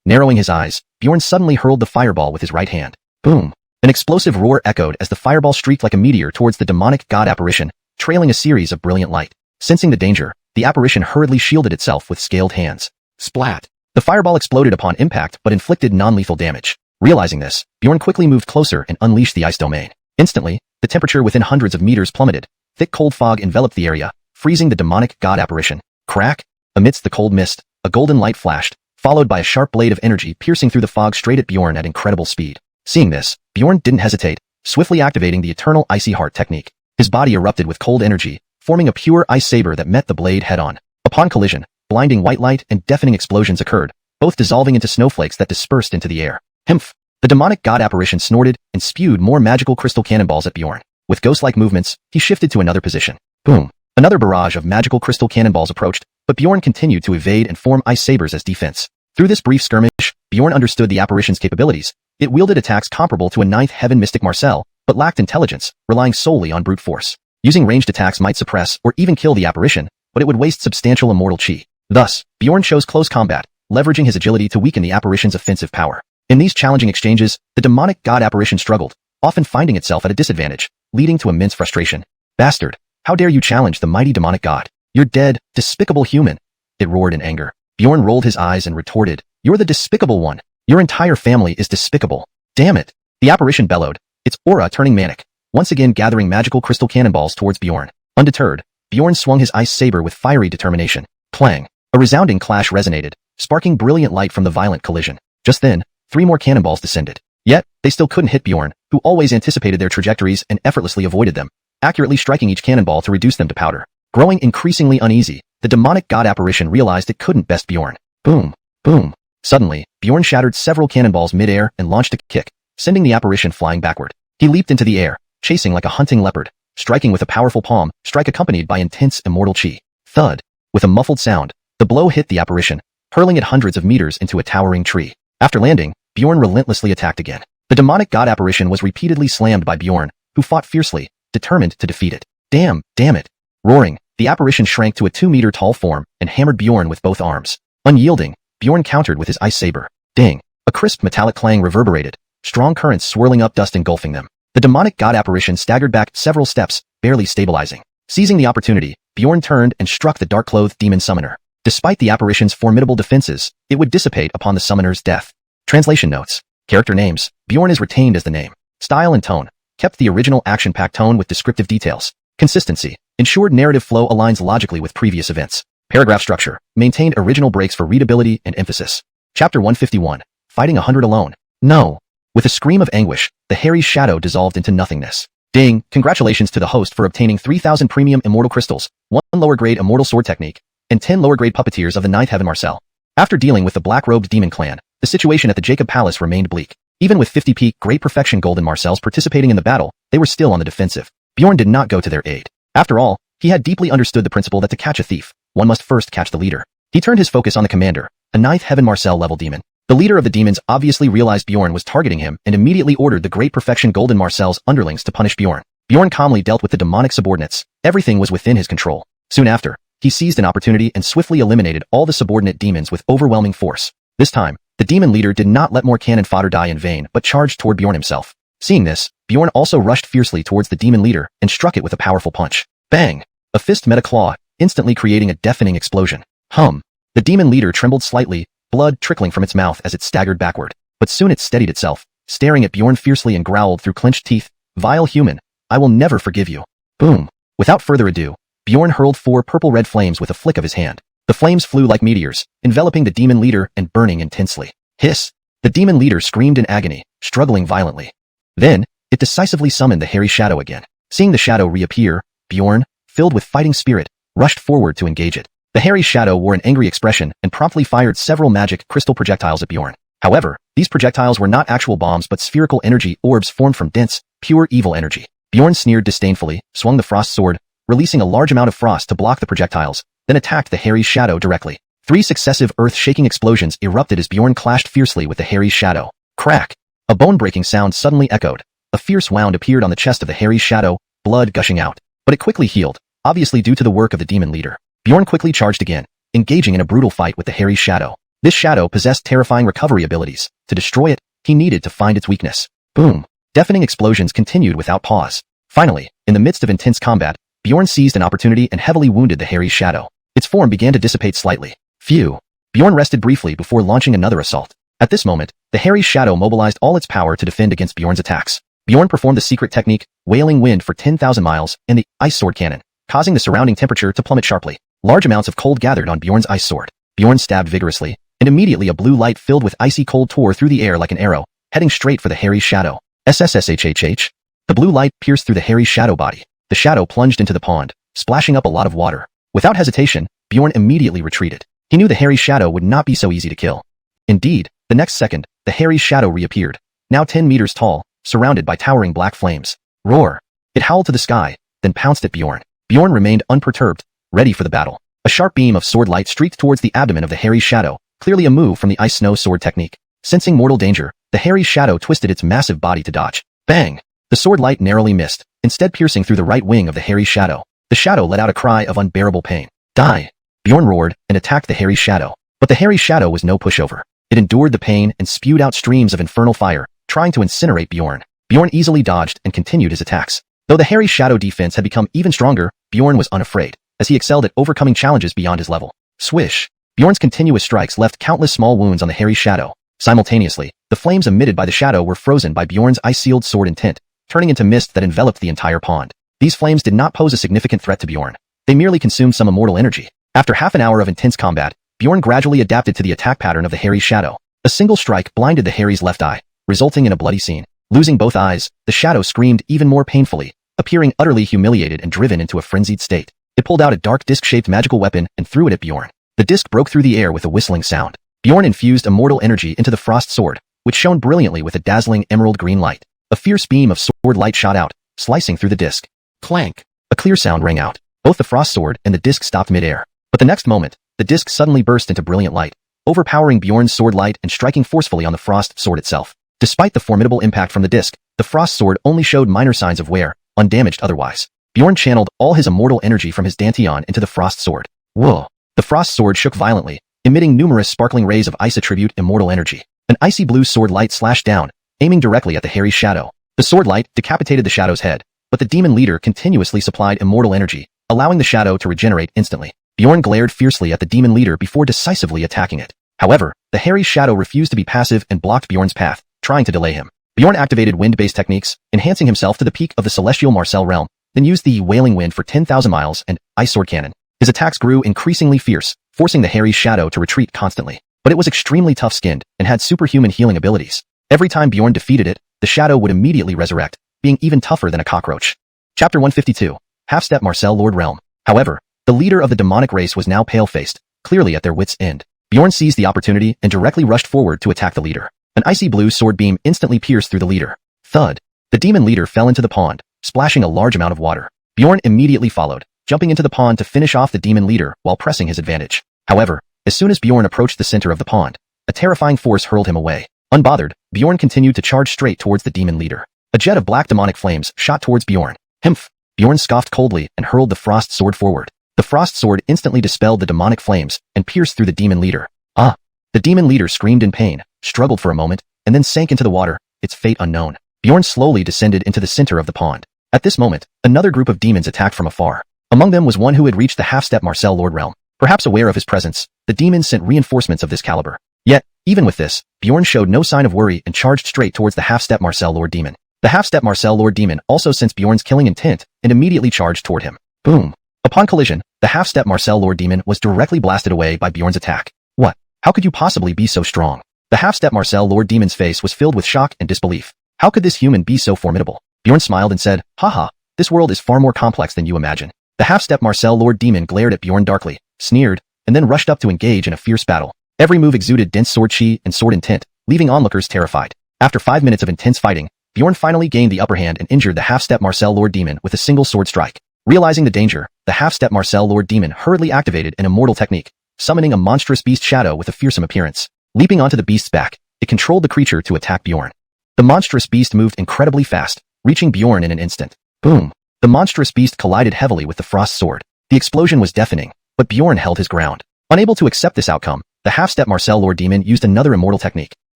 Narrowing his eyes, Bjorn suddenly hurled the fireball with his right hand. Boom! An explosive roar echoed as the fireball streaked like a meteor towards the demonic god apparition, trailing a series of brilliant light. Sensing the danger, the apparition hurriedly shielded itself with scaled hands. Splat! The fireball exploded upon impact but inflicted non-lethal damage. Realizing this, Bjorn quickly moved closer and unleashed the ice domain. Instantly, the temperature within hundreds of meters plummeted. Thick cold fog enveloped the area, freezing the demonic god apparition. Crack! Amidst the cold mist, a golden light flashed, followed by a sharp blade of energy piercing through the fog straight at Bjorn at incredible speed. Seeing this, Bjorn didn't hesitate, swiftly activating the eternal icy heart technique. His body erupted with cold energy, forming a pure ice saber that met the blade head-on. Upon collision, blinding white light and deafening explosions occurred, both dissolving into snowflakes that dispersed into the air. Himph! The demonic god apparition snorted and spewed more magical crystal cannonballs at Bjorn. With ghost-like movements, he shifted to another position. Boom! Another barrage of magical crystal cannonballs approached, but Bjorn continued to evade and form ice sabers as defense. Through this brief skirmish, Bjorn understood the apparition's capabilities. It wielded attacks comparable to a ninth heaven mystic Marcel, but lacked intelligence, relying solely on brute force. Using ranged attacks might suppress or even kill the apparition, but it would waste substantial immortal chi. Thus, Bjorn chose close combat, leveraging his agility to weaken the apparition's offensive power. In these challenging exchanges, the demonic god apparition struggled, often finding itself at a disadvantage, leading to immense frustration. Bastard! How dare you challenge the mighty demonic god? You're dead, despicable human! It roared in anger. Bjorn rolled his eyes and retorted, You're the despicable one. Your entire family is despicable. Damn it! The apparition bellowed, its aura turning manic, once again gathering magical crystal cannonballs towards Bjorn. Undeterred, Bjorn swung his ice saber with fiery determination. Clang! A resounding clash resonated, sparking brilliant light from the violent collision. Just then, 3 more cannonballs descended. Yet, they still couldn't hit Bjorn, who always anticipated their trajectories and effortlessly avoided them, accurately striking each cannonball to reduce them to powder. Growing increasingly uneasy, the demonic god apparition realized it couldn't best Bjorn. Boom! Boom! Suddenly, Bjorn shattered several cannonballs mid-air and launched a kick, sending the apparition flying backward. He leaped into the air, chasing like a hunting leopard, striking with a powerful palm strike accompanied by intense immortal chi. Thud! With a muffled sound, the blow hit the apparition, hurling it hundreds of meters into a towering tree. After landing, Bjorn relentlessly attacked again. The demonic god apparition was repeatedly slammed by Bjorn, who fought fiercely, determined to defeat it. Damn it! Roaring, the apparition shrank to a 2-meter-tall form and hammered Bjorn with both arms. Unyielding, Bjorn countered with his ice saber. Ding! A crisp metallic clang reverberated, strong currents swirling up dust engulfing them. The demonic god apparition staggered back several steps, barely stabilizing. Seizing the opportunity, Bjorn turned and struck the dark-clothed demon summoner. Despite the apparition's formidable defenses, it would dissipate upon the summoner's death. Translation notes. Character names. Bjorn is retained as the name. Style and tone. Kept the original action-packed tone with descriptive details. Consistency. Ensured narrative flow aligns logically with previous events. Paragraph structure. Maintained original breaks for readability and emphasis. Chapter 151. Fighting 100 alone. No. With a scream of anguish, the the hairy shadow dissolved into nothingness. Ding! Congratulations to the host for obtaining 3,000 premium immortal crystals, 1 lower grade immortal sword technique, and 10 lower grade puppeteers of the 9th heaven Marcel. After dealing with the black-robed demon clan, the situation at the Jacob Palace remained bleak. Even with 50 peak Great Perfection Golden Marcels participating in the battle, they were still on the defensive. Bjorn did not go to their aid. After all, he had deeply understood the principle that to catch a thief, one must first catch the leader. He turned his focus on the commander, a 9th heaven Marcel level demon. The leader of the demons obviously realized Bjorn was targeting him and immediately ordered the Great Perfection Golden Marcel's underlings to punish Bjorn. Bjorn calmly dealt with the demonic subordinates. Everything was within his control. Soon after, he seized an opportunity and swiftly eliminated all the subordinate demons with overwhelming force. This time, the demon leader did not let more cannon fodder die in vain but charged toward Bjorn himself. Seeing this, Bjorn also rushed fiercely towards the demon leader and struck it with a powerful punch. Bang! A fist met a claw, instantly creating a deafening explosion. Hum! The demon leader trembled slightly, blood trickling from its mouth as it staggered backward. But soon it steadied itself, staring at Bjorn fiercely and growled through clenched teeth, "Vile human, I will never forgive you." Boom! Without further ado, Bjorn hurled 4 purple-red flames with a flick of his hand. The flames flew like meteors, enveloping the demon leader and burning intensely. Hiss! The demon leader screamed in agony, struggling violently. Then, it decisively summoned the hairy shadow again. Seeing the shadow reappear, Bjorn, filled with fighting spirit, rushed forward to engage it. The hairy shadow wore an angry expression and promptly fired several magic crystal projectiles at Bjorn. However, these projectiles were not actual bombs but spherical energy orbs formed from dense, pure evil energy. Bjorn sneered disdainfully, swung the frost sword, releasing a large amount of frost to block the projectiles, then attacked the hairy shadow directly. 3 successive earth-shaking explosions erupted as Bjorn clashed fiercely with the hairy shadow. Crack! A bone-breaking sound suddenly echoed. A fierce wound appeared on the chest of the hairy shadow, blood gushing out. But it quickly healed, obviously due to the work of the demon leader. Bjorn quickly charged again, engaging in a brutal fight with the hairy shadow. This shadow possessed terrifying recovery abilities. To destroy it, he needed to find its weakness. Boom! Deafening explosions continued without pause. Finally, in the midst of intense combat, Bjorn seized an opportunity and heavily wounded the hairy shadow. Its form began to dissipate slightly. Phew! Bjorn rested briefly before launching another assault. At this moment, the hairy shadow mobilized all its power to defend against Bjorn's attacks. Bjorn performed the secret technique, Wailing Wind for 10,000 miles, and the Ice Sword Cannon, causing the surrounding temperature to plummet sharply. Large amounts of cold gathered on Bjorn's ice sword. Bjorn stabbed vigorously, and immediately a blue light filled with icy cold tore through the air like an arrow, heading straight for the hairy shadow. SSSHHH. The blue light pierced through the hairy shadow body. The shadow plunged into the pond, splashing up a lot of water. Without hesitation, Bjorn immediately retreated. He knew the hairy shadow would not be so easy to kill. Indeed, the next second, the hairy shadow reappeared, now 10 meters tall, surrounded by towering black flames. Roar! It howled to the sky, then pounced at Bjorn. Bjorn remained unperturbed, ready for the battle. A sharp beam of sword light streaked towards the abdomen of the hairy shadow, clearly a move from the ice snow sword technique. Sensing mortal danger, the hairy shadow twisted its massive body to dodge. Bang! The sword light narrowly missed, instead piercing through the right wing of the hairy shadow. The shadow let out a cry of unbearable pain. Die! Bjorn roared and attacked the hairy shadow. But the hairy shadow was no pushover. It endured the pain and spewed out streams of infernal fire, trying to incinerate Bjorn. Bjorn easily dodged and continued his attacks. Though the hairy shadow defense had become even stronger, Bjorn was unafraid, as he excelled at overcoming challenges beyond his level. Swish! Bjorn's continuous strikes left countless small wounds on the hairy shadow. Simultaneously, the flames emitted by the shadow were frozen by Bjorn's ice-sealed sword intent, turning into mist that enveloped the entire pond. These flames did not pose a significant threat to Bjorn. They merely consumed some immortal energy. After half an hour of intense combat, Bjorn gradually adapted to the attack pattern of the hairy shadow. A single strike blinded the hairy's left eye, resulting in a bloody scene. Losing both eyes, the shadow screamed even more painfully, appearing utterly humiliated and driven into a frenzied state. It pulled out a dark disc-shaped magical weapon and threw it at Bjorn. The disc broke through the air with a whistling sound. Bjorn infused immortal energy into the frost sword, which shone brilliantly with a dazzling emerald green light. A fierce beam of sword light shot out, slicing through the disc. Clank! A clear sound rang out. Both the frost sword and the disc stopped mid-air. But the next moment, the disc suddenly burst into brilliant light, overpowering Bjorn's sword light and striking forcefully on the frost sword itself. Despite the formidable impact from the disc, the frost sword only showed minor signs of wear, undamaged otherwise. Bjorn channeled all his immortal energy from his dantian into the frost sword. Whoa! The frost sword shook violently, emitting numerous sparkling rays of ice attribute immortal energy. An icy blue sword light slashed down, aiming directly at the hairy shadow. The sword light decapitated the shadow's head, but the demon leader continuously supplied immortal energy, allowing the shadow to regenerate instantly. Bjorn glared fiercely at the demon leader before decisively attacking it. However, the hairy shadow refused to be passive and blocked Bjorn's path, trying to delay him. Bjorn activated wind-based techniques, enhancing himself to the peak of the celestial Marcel realm, then used the Wailing Wind for 10,000 miles and Ice Sword Cannon. His attacks grew increasingly fierce, forcing the hairy shadow to retreat constantly. But it was extremely tough-skinned and had superhuman healing abilities. Every time Bjorn defeated it, the shadow would immediately resurrect, being even tougher than a cockroach. Chapter 152. Half-Step Marcel Lord Realm. However, the leader of the demonic race was now pale-faced, clearly at their wits' end. Bjorn seized the opportunity and directly rushed forward to attack the leader. An icy blue sword beam instantly pierced through the leader. Thud. The demon leader fell into the pond, splashing a large amount of water. Bjorn immediately followed, jumping into the pond to finish off the demon leader while pressing his advantage. However, as soon as Bjorn approached the center of the pond, a terrifying force hurled him away. Unbothered, Bjorn continued to charge straight towards the demon leader. A jet of black demonic flames shot towards Bjorn. Himph! Bjorn scoffed coldly and hurled the frost sword forward. The frost sword instantly dispelled the demonic flames and pierced through the demon leader. Ah! The demon leader screamed in pain, struggled for a moment, and then sank into the water, its fate unknown. Bjorn slowly descended into the center of the pond. At this moment, another group of demons attacked from afar. Among them was one who had reached the half-step Marcel Lord realm. Perhaps aware of his presence, the demons sent reinforcements of this caliber. Yet, even with this, Bjorn showed no sign of worry and charged straight towards the half-step Marcel Lord demon. The half-step Marcel Lord demon also sensed Bjorn's killing intent and immediately charged toward him. Boom! Upon collision, the half-step Marcel Lord demon was directly blasted away by Bjorn's attack. What? How could you possibly be so strong? The half-step Marcel Lord demon's face was filled with shock and disbelief. How could this human be so formidable? Bjorn smiled and said, haha, this world is far more complex than you imagine. The half-step Marcel Lord demon glared at Bjorn darkly, sneered, and then rushed up to engage in a fierce battle. Every move exuded dense sword chi and sword intent, leaving onlookers terrified. After 5 minutes of intense fighting, Bjorn finally gained the upper hand and injured the half-step Marcel Lord demon with a single sword strike. Realizing the danger, the half-step Marcel Lord demon hurriedly activated an immortal technique, summoning a monstrous beast shadow with a fearsome appearance. Leaping onto the beast's back, it controlled the creature to attack Bjorn. The monstrous beast moved incredibly fast, reaching Bjorn in an instant. Boom! The monstrous beast collided heavily with the frost sword. The explosion was deafening, but Bjorn held his ground. Unable to accept this outcome, the half-step Marcel Lord demon used another immortal technique.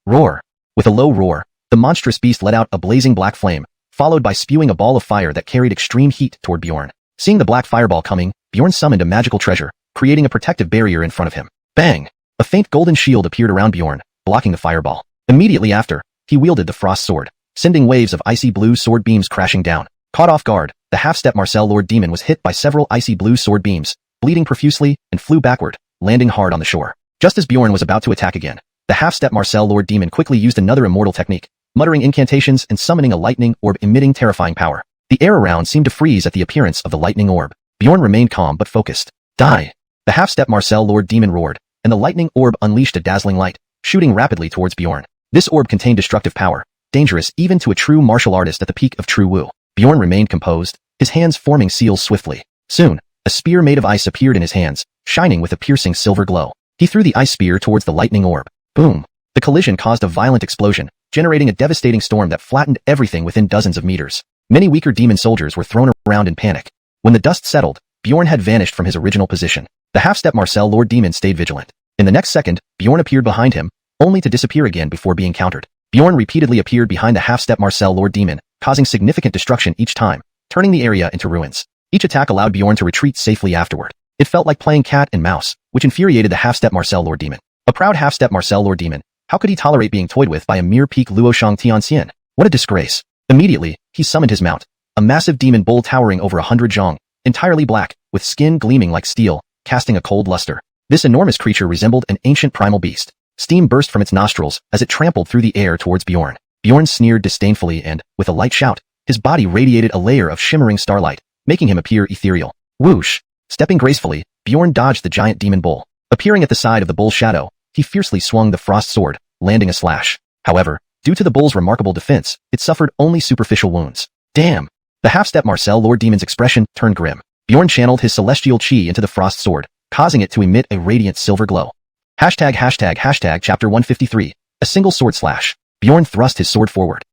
Roar! With a low roar, the monstrous beast let out a blazing black flame, followed by spewing a ball of fire that carried extreme heat toward Bjorn. Seeing the black fireball coming, Bjorn summoned a magical treasure, creating a protective barrier in front of him. Bang! A faint golden shield appeared around Bjorn, blocking the fireball. Immediately after, he wielded the frost sword, sending waves of icy blue sword beams crashing down. Caught off guard, the half-step Marcel Lord demon was hit by several icy blue sword beams, bleeding profusely, and flew backward, landing hard on the shore. Just as Bjorn was about to attack again, the half-step Marcel Lord demon quickly used another immortal technique, muttering incantations and summoning a lightning orb emitting terrifying power. The air around seemed to freeze at the appearance of the lightning orb. Bjorn remained calm but focused. Die! The half-step Marcel Lord demon roared, and the lightning orb unleashed a dazzling light, shooting rapidly towards Bjorn. This orb contained destructive power, dangerous even to a true martial artist at the peak of true Wu. Bjorn remained composed, his hands forming seals swiftly. Soon, a spear made of ice appeared in his hands, shining with a piercing silver glow. He threw the ice spear towards the lightning orb. Boom! The collision caused a violent explosion, generating a devastating storm that flattened everything within dozens of meters. Many weaker demon soldiers were thrown around in panic. When the dust settled, Bjorn had vanished from his original position. The half-step Marcel Lord demon stayed vigilant. In the next second, Bjorn appeared behind him, only to disappear again before being countered. Bjorn repeatedly appeared behind the half-step Marcel Lord demon, causing significant destruction each time, turning the area into ruins. Each attack allowed Bjorn to retreat safely afterward. It felt like playing cat and mouse, which infuriated the half-step Marcel Lord demon. A proud half-step Marcel Lord demon, how could he tolerate being toyed with by a mere peak Luoshang Tianxian? What a disgrace. Immediately, he summoned his mount, a massive demon bull towering over 100 zhang, entirely black, with skin gleaming like steel, casting a cold luster. This enormous creature resembled an ancient primal beast. Steam burst from its nostrils as it trampled through the air towards Bjorn. Bjorn sneered disdainfully and, with a light shout, his body radiated a layer of shimmering starlight, making him appear ethereal. Whoosh! Stepping gracefully, Bjorn dodged the giant demon bull. Appearing at the side of the bull's shadow, he fiercely swung the frost sword, landing a slash. However, due to the bull's remarkable defense, it suffered only superficial wounds. Damn! The half-step Marcel Lord demon's expression turned grim. Bjorn channeled his celestial chi into the frost sword, causing it to emit a radiant silver glow. Hashtag chapter 153. A single sword slash. Bjorn thrust his sword forward.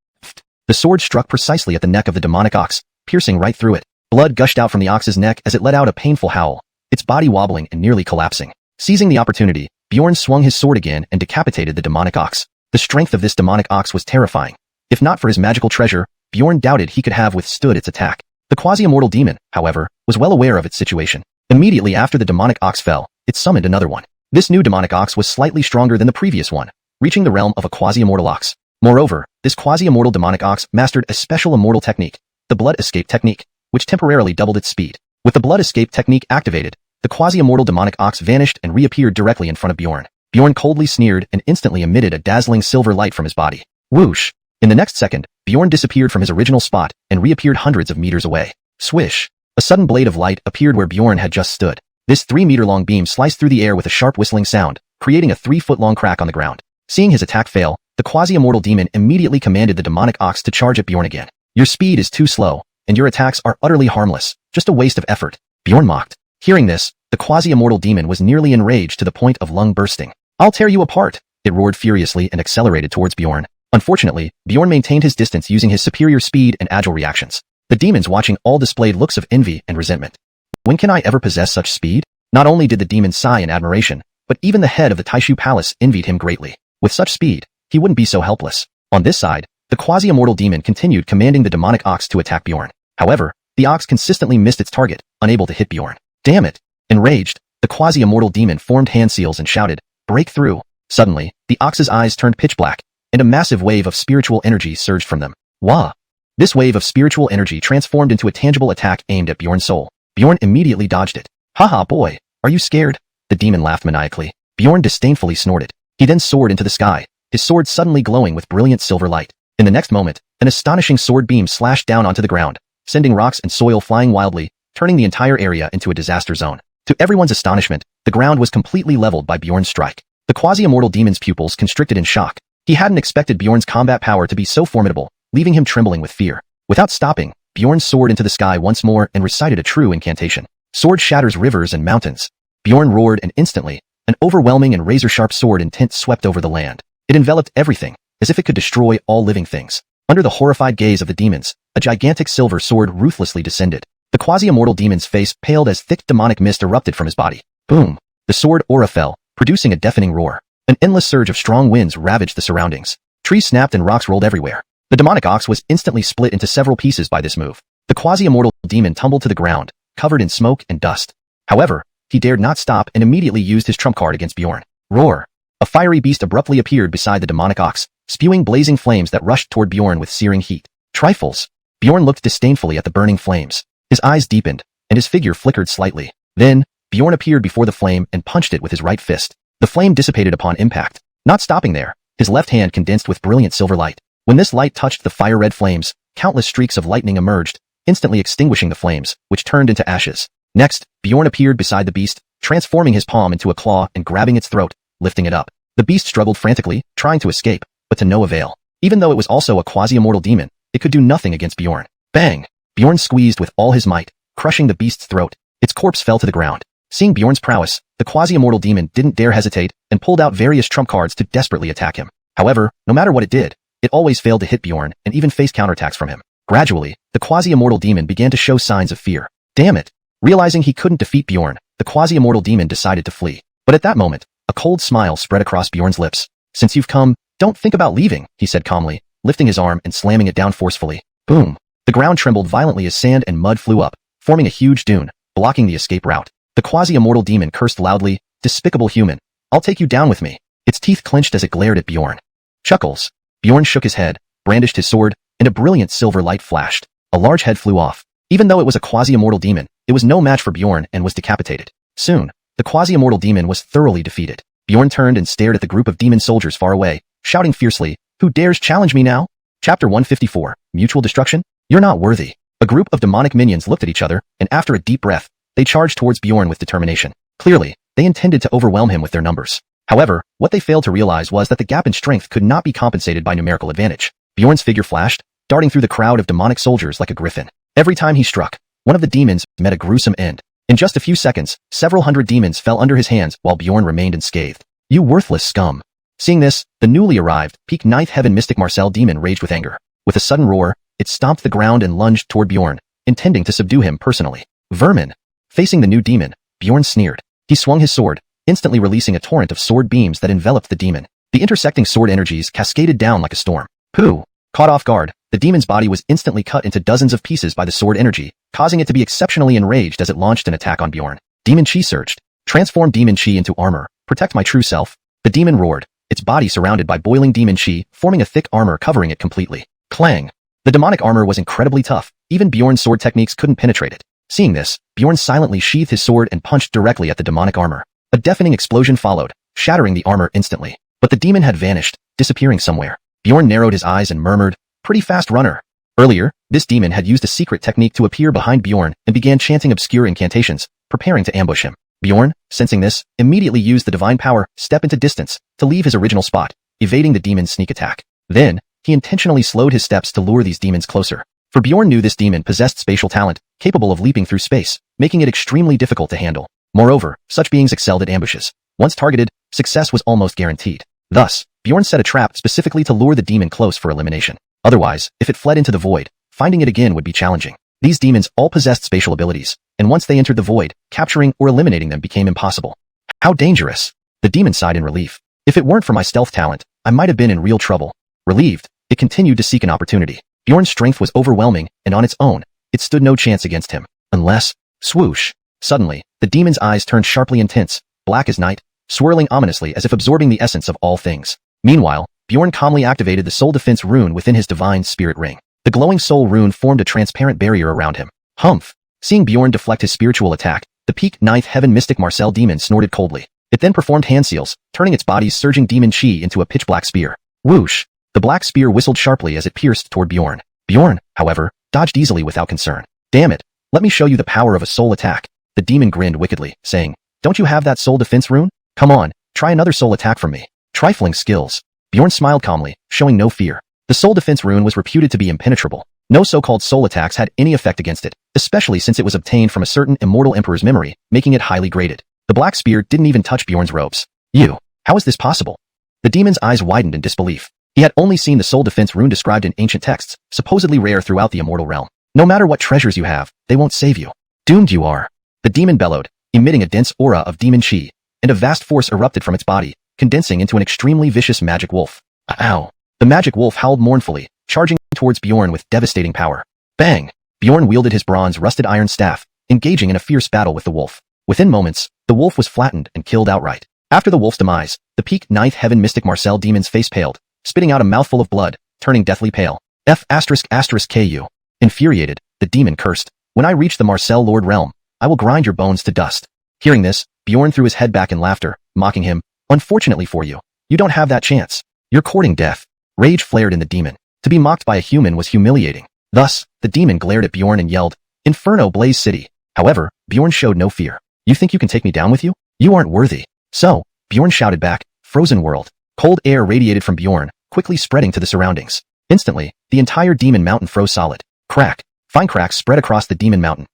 The sword struck precisely at the neck of the demonic ox, piercing right through it. Blood gushed out from the ox's neck as it let out a painful howl, its body wobbling and nearly collapsing. Seizing the opportunity, Bjorn swung his sword again and decapitated the demonic ox. The strength of this demonic ox was terrifying. If not for his magical treasure, Bjorn doubted he could have withstood its attack. The quasi-immortal demon, however, was well aware of its situation. Immediately after the demonic ox fell, it summoned another one. This new demonic ox was slightly stronger than the previous one, reaching the realm of a quasi-immortal ox. Moreover, this quasi-immortal demonic ox mastered a special immortal technique, the blood escape technique, which temporarily doubled its speed. With the blood escape technique activated, the quasi-immortal demonic ox vanished and reappeared directly in front of Bjorn. Bjorn coldly sneered and instantly emitted a dazzling silver light from his body. Whoosh! In the next second, Bjorn disappeared from his original spot and reappeared hundreds of meters away. Swish! A sudden blade of light appeared where Bjorn had just stood. This 3-meter-long beam sliced through the air with a sharp whistling sound, creating a 3-foot-long crack on the ground. Seeing his attack fail, the quasi-immortal demon immediately commanded the demonic ox to charge at Bjorn again. Your speed is too slow, and your attacks are utterly harmless, just a waste of effort, Bjorn mocked. Hearing this, the quasi-immortal demon was nearly enraged to the point of lung bursting. I'll tear you apart, it roared furiously and accelerated towards Bjorn. Unfortunately, Bjorn maintained his distance using his superior speed and agile reactions. The demons watching all displayed looks of envy and resentment. When can I ever possess such speed? Not only did the demon sigh in admiration, but even the head of the Taishu Palace envied him greatly. With such speed, he wouldn't be so helpless. On this side, the quasi-immortal demon continued commanding the demonic ox to attack Bjorn. However, the ox consistently missed its target, unable to hit Bjorn. Damn it! Enraged, the quasi-immortal demon formed hand seals and shouted, "Break through!" Suddenly, the ox's eyes turned pitch black, and a massive wave of spiritual energy surged from them. Wah! This wave of spiritual energy transformed into a tangible attack aimed at Bjorn's soul. Bjorn immediately dodged it. Haha, boy, are you scared? The demon laughed maniacally. Bjorn disdainfully snorted. He then soared into the sky, his sword suddenly glowing with brilliant silver light. In the next moment, an astonishing sword beam slashed down onto the ground, sending rocks and soil flying wildly, turning the entire area into a disaster zone. To everyone's astonishment, the ground was completely leveled by Bjorn's strike. The quasi-immortal demon's pupils constricted in shock. He hadn't expected Bjorn's combat power to be so formidable, leaving him trembling with fear. Without stopping, Bjorn soared into the sky once more and recited a true incantation. Sword shatters rivers and mountains. Bjorn roared, and instantly, an overwhelming and razor-sharp sword intent swept over the land. It enveloped everything, as if it could destroy all living things. Under the horrified gaze of the demons, a gigantic silver sword ruthlessly descended. The quasi-immortal demon's face paled as thick demonic mist erupted from his body. Boom! The sword aura fell, producing a deafening roar. An endless surge of strong winds ravaged the surroundings. Trees snapped and rocks rolled everywhere. The demonic ox was instantly split into several pieces by this move. The quasi-immortal demon tumbled to the ground, covered in smoke and dust. However, he dared not stop and immediately used his trump card against Bjorn. Roar! A fiery beast abruptly appeared beside the demonic ox, spewing blazing flames that rushed toward Bjorn with searing heat. Trifles! Bjorn looked disdainfully at the burning flames. His eyes deepened, and his figure flickered slightly. Then, Bjorn appeared before the flame and punched it with his right fist. The flame dissipated upon impact. Not stopping there, his left hand condensed with brilliant silver light. When this light touched the fire-red flames, countless streaks of lightning emerged, instantly extinguishing the flames, which turned into ashes. Next, Bjorn appeared beside the beast, transforming his palm into a claw and grabbing its throat, lifting it up. The beast struggled frantically, trying to escape, but to no avail. Even though it was also a quasi-immortal demon, it could do nothing against Bjorn. Bang! Bjorn squeezed with all his might, crushing the beast's throat. Its corpse fell to the ground. Seeing Bjorn's prowess, the quasi-immortal demon didn't dare hesitate and pulled out various trump cards to desperately attack him. However, no matter what it did, it always failed to hit Bjorn and even faced counterattacks from him. Gradually, the quasi-immortal demon began to show signs of fear. Damn it! Realizing he couldn't defeat Bjorn, the quasi-immortal demon decided to flee. But at that moment, a cold smile spread across Bjorn's lips. Since you've come, don't think about leaving, he said calmly, lifting his arm and slamming it down forcefully. Boom! The ground trembled violently as sand and mud flew up, forming a huge dune, blocking the escape route. The quasi-immortal demon cursed loudly, "Despicable human! I'll take you down with me." Its teeth clenched as it glared at Bjorn. Chuckles. Bjorn shook his head, brandished his sword, and a brilliant silver light flashed. A large head flew off. Even though it was a quasi-immortal demon, it was no match for Bjorn and was decapitated. Soon, the quasi-immortal demon was thoroughly defeated. Bjorn turned and stared at the group of demon soldiers far away, shouting fiercely, "Who dares challenge me now?" Chapter 154, Mutual Destruction? You're not worthy. A group of demonic minions looked at each other, and after a deep breath, they charged towards Bjorn with determination. Clearly, they intended to overwhelm him with their numbers. However, what they failed to realize was that the gap in strength could not be compensated by numerical advantage. Bjorn's figure flashed, darting through the crowd of demonic soldiers like a griffin. Every time he struck, one of the demons met a gruesome end. In just a few seconds, several hundred demons fell under his hands while Bjorn remained unscathed. You worthless scum! Seeing this, the newly arrived, peak ninth heaven mystic Marcel demon raged with anger. With a sudden roar, it stomped the ground and lunged toward Bjorn, intending to subdue him personally. Vermin! Facing the new demon, Bjorn sneered. He swung his sword, instantly releasing a torrent of sword beams that enveloped the demon. The intersecting sword energies cascaded down like a storm. Pooh! Caught off guard, the demon's body was instantly cut into dozens of pieces by the sword energy, causing it to be exceptionally enraged as it launched an attack on Bjorn. Demon Chi surged. Transform Demon Chi into armor. Protect my true self. The demon roared, its body surrounded by boiling Demon Chi, forming a thick armor covering it completely. Clang! The demonic armor was incredibly tough. Even Bjorn's sword techniques couldn't penetrate it. Seeing this, Bjorn silently sheathed his sword and punched directly at the demonic armor. A deafening explosion followed, shattering the armor instantly. But the demon had vanished, disappearing somewhere. Bjorn narrowed his eyes and murmured, "Pretty fast runner." Earlier, this demon had used a secret technique to appear behind Bjorn and began chanting obscure incantations, preparing to ambush him. Bjorn, sensing this, immediately used the divine power, step into distance, to leave his original spot, evading the demon's sneak attack. Then, he intentionally slowed his steps to lure these demons closer. For Bjorn knew this demon possessed spatial talent, capable of leaping through space, making it extremely difficult to handle. Moreover, such beings excelled at ambushes. Once targeted, success was almost guaranteed. Thus, Bjorn set a trap specifically to lure the demon close for elimination. Otherwise, if it fled into the void, finding it again would be challenging. These demons all possessed spatial abilities, and once they entered the void, capturing or eliminating them became impossible. How dangerous! The demon sighed in relief. If it weren't for my stealth talent, I might have been in real trouble. Relieved, it continued to seek an opportunity. Bjorn's strength was overwhelming, and on its own, it stood no chance against him. Unless, swoosh! Suddenly, the demon's eyes turned sharply intense, black as night, swirling ominously as if absorbing the essence of all things. Meanwhile, Bjorn calmly activated the soul defense rune within his divine spirit ring. The glowing soul rune formed a transparent barrier around him. Humph! Seeing Bjorn deflect his spiritual attack, the peak ninth heaven mystic Marcel demon snorted coldly. It then performed hand seals, turning its body's surging demon chi into a pitch-black spear. Whoosh! The black spear whistled sharply as it pierced toward Bjorn. Bjorn, however, dodged easily without concern. Damn it! Let me show you the power of a soul attack. The demon grinned wickedly, saying, "Don't you have that soul defense rune? Come on, try another soul attack from me." Trifling skills. Bjorn smiled calmly, showing no fear. The soul defense rune was reputed to be impenetrable. No so-called soul attacks had any effect against it, especially since it was obtained from a certain immortal emperor's memory, making it highly graded. The black spear didn't even touch Bjorn's robes. How is this possible? The demon's eyes widened in disbelief. He had only seen the soul defense rune described in ancient texts, supposedly rare throughout the immortal realm. No matter what treasures you have, they won't save you. Doomed you are. The demon bellowed, emitting a dense aura of demon chi, and a vast force erupted from its body, condensing into an extremely vicious magic wolf. Ow! The magic wolf howled mournfully, charging towards Bjorn with devastating power. Bang! Bjorn wielded his bronze rusted iron staff, engaging in a fierce battle with the wolf. Within moments, the wolf was flattened and killed outright. After the wolf's demise, the peak ninth heaven mystic Marcel demon's face paled, spitting out a mouthful of blood, turning deathly pale. F*****ku. Infuriated, the demon cursed. When I reach the Marcel Lord realm, I will grind your bones to dust. Hearing this, Bjorn threw his head back in laughter, mocking him. Unfortunately for you, you don't have that chance. You're courting death. Rage flared in the demon. To be mocked by a human was humiliating. Thus, the demon glared at Bjorn and yelled, "Inferno Blaze City." However, Bjorn showed no fear. "You think you can take me down with you? You aren't worthy." So, Bjorn shouted back, "Frozen world." Cold air radiated from Bjorn, quickly spreading to the surroundings. Instantly, the entire demon mountain froze solid. Crack. Fine cracks spread across the demon mountain.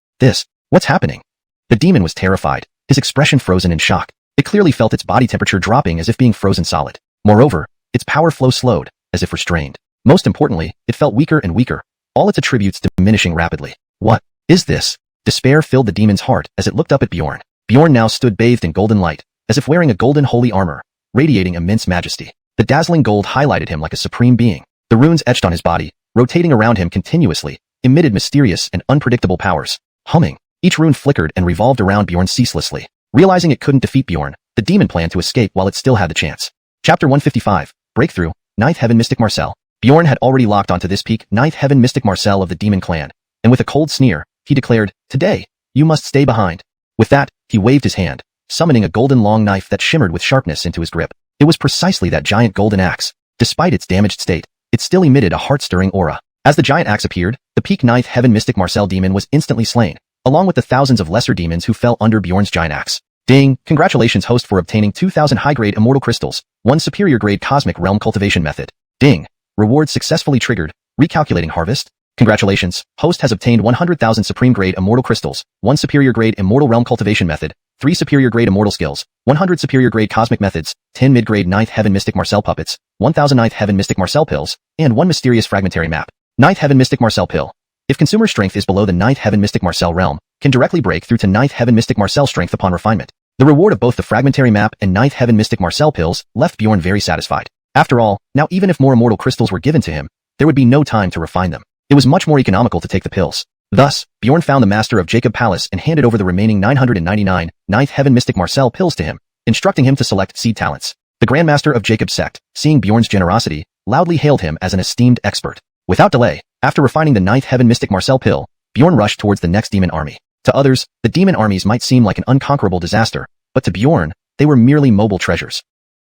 What's happening? The demon was terrified, his expression frozen in shock. It clearly felt its body temperature dropping as if being frozen solid. Moreover, its power flow slowed, as if restrained. Most importantly, it felt weaker and weaker, all its attributes diminishing rapidly. What is this? Despair filled the demon's heart as it looked up at Bjorn. Bjorn now stood bathed in golden light, as if wearing a golden holy armor, radiating immense majesty. The dazzling gold highlighted him like a supreme being. The runes etched on his body, rotating around him continuously, emitted mysterious and unpredictable powers. Humming. Each rune flickered and revolved around Bjorn ceaselessly. Realizing it couldn't defeat Bjorn, the demon planned to escape while it still had the chance. Chapter 155. Breakthrough. Ninth Heaven Mystic Marcel. Bjorn had already locked onto this peak Ninth Heaven Mystic Marcel of the Demon Clan, and with a cold sneer, he declared, "Today, you must stay behind." With that, he waved his hand, summoning a golden long knife that shimmered with sharpness into his grip. It was precisely that giant golden axe. Despite its damaged state, it still emitted a heart-stirring aura. As the giant axe appeared, the peak Ninth Heaven Mystic Marcel demon was instantly slain, along with the thousands of lesser demons who fell under Bjorn's giant axe. Ding! Congratulations host for obtaining 2,000 high-grade immortal crystals, 1 superior-grade cosmic realm cultivation method. Ding! Reward successfully triggered. Recalculating harvest. Congratulations, host has obtained 100,000 supreme-grade immortal crystals, 1 superior-grade immortal realm cultivation method, 3 superior-grade immortal skills, 100 superior-grade cosmic methods, 10 mid-grade Ninth Heaven Mystic Marcel puppets, 1,000 Ninth Heaven Mystic Marcel pills, and 1 mysterious fragmentary map. Ninth Heaven Mystic Marcel pill. If consumer strength is below the Ninth Heaven Mystic Marcel realm, can directly break through to Ninth Heaven Mystic Marcel strength upon refinement. The reward of both the fragmentary map and Ninth Heaven Mystic Marcel pills left Bjorn very satisfied. After all, now even if more immortal crystals were given to him, there would be no time to refine them. It was much more economical to take the pills. Thus, Bjorn found the master of Jacob Palace and handed over the remaining 999 Ninth Heaven Mystic Marcel pills to him, instructing him to select seed talents. The Grandmaster of Jacob's sect, seeing Bjorn's generosity, loudly hailed him as an esteemed expert. Without delay, after refining the Ninth Heaven Mystic Marcel pill, Bjorn rushed towards the next demon army. To others, the demon armies might seem like an unconquerable disaster, but to Bjorn, they were merely mobile treasures.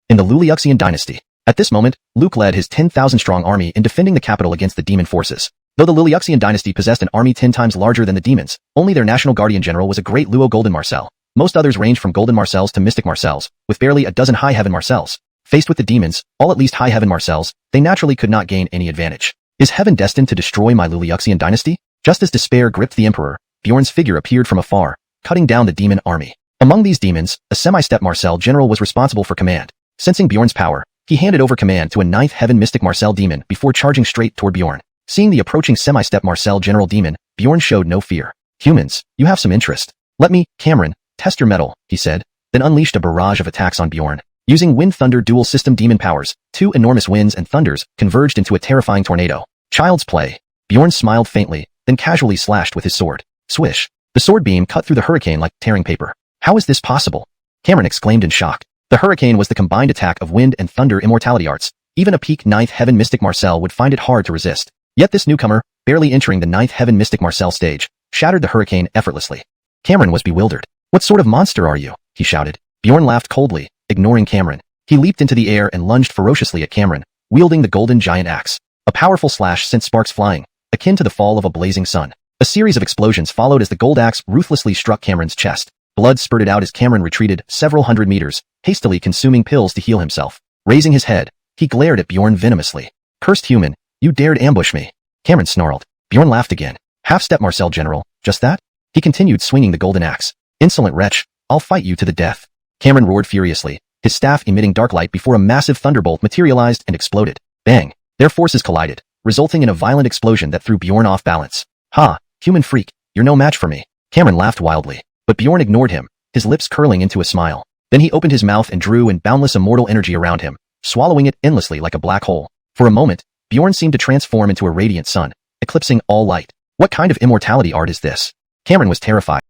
In the Luliuxian dynasty, At this moment, Luke led his 10,000-strong army in defending the capital against the demon forces. Though the Liuxian dynasty possessed an army 10 times larger than the demons, only their national guardian general was a great Luo Golden Marcel. Most others ranged from Golden Marcels to Mystic Marcels, with barely a dozen High Heaven Marcels. Faced with the demons, all at least High Heaven Marcels, they naturally could not gain any advantage. Is heaven destined to destroy my Liuxian dynasty? Just as despair gripped the emperor, Bjorn's figure appeared from afar, cutting down the demon army. Among these demons, a semi-step Marcel general was responsible for command. Sensing Bjorn's power, he handed over command to a 9th Heaven Mystic Marcel demon before charging straight toward Bjorn. Seeing the approaching semi-step Marcel general demon, Bjorn showed no fear. Humans, you have some interest. Let me, Cameron, test your mettle, he said, then unleashed a barrage of attacks on Bjorn. Using Wind-Thunder dual system demon powers, 2 enormous winds and thunders converged into a terrifying tornado. Child's play. Bjorn smiled faintly, then casually slashed with his sword. Swish. The sword beam cut through the hurricane like tearing paper. How is this possible? Cameron exclaimed in shock. The hurricane was the combined attack of wind and thunder immortality arts. Even a peak 9th Heaven Mystic Marcel would find it hard to resist. Yet this newcomer, barely entering the 9th Heaven Mystic Marcel stage, shattered the hurricane effortlessly. Cameron was bewildered. What sort of monster are you? He shouted. Bjorn laughed coldly, ignoring Cameron. He leaped into the air and lunged ferociously at Cameron, wielding the golden giant axe. A powerful slash sent sparks flying, akin to the fall of a blazing sun. A series of explosions followed as the gold axe ruthlessly struck Cameron's chest. Blood spurted out as Cameron retreated several hundred meters, hastily consuming pills to heal himself. Raising his head, he glared at Bjorn venomously. Cursed human, you dared ambush me. Cameron snarled. Bjorn laughed again. Half-step Marcel general, just that? He continued swinging the golden axe. Insolent wretch, I'll fight you to the death. Cameron roared furiously, his staff emitting dark light before a massive thunderbolt materialized and exploded. Bang! Their forces collided, resulting in a violent explosion that threw Bjorn off balance. Ha! Human freak, you're no match for me. Cameron laughed wildly, but Bjorn ignored him, his lips curling into a smile. Then he opened his mouth and drew in boundless immortal energy around him, swallowing it endlessly like a black hole. For a moment, Bjorn seemed to transform into a radiant sun, eclipsing all light. What kind of immortality art is this? Cameron was terrified,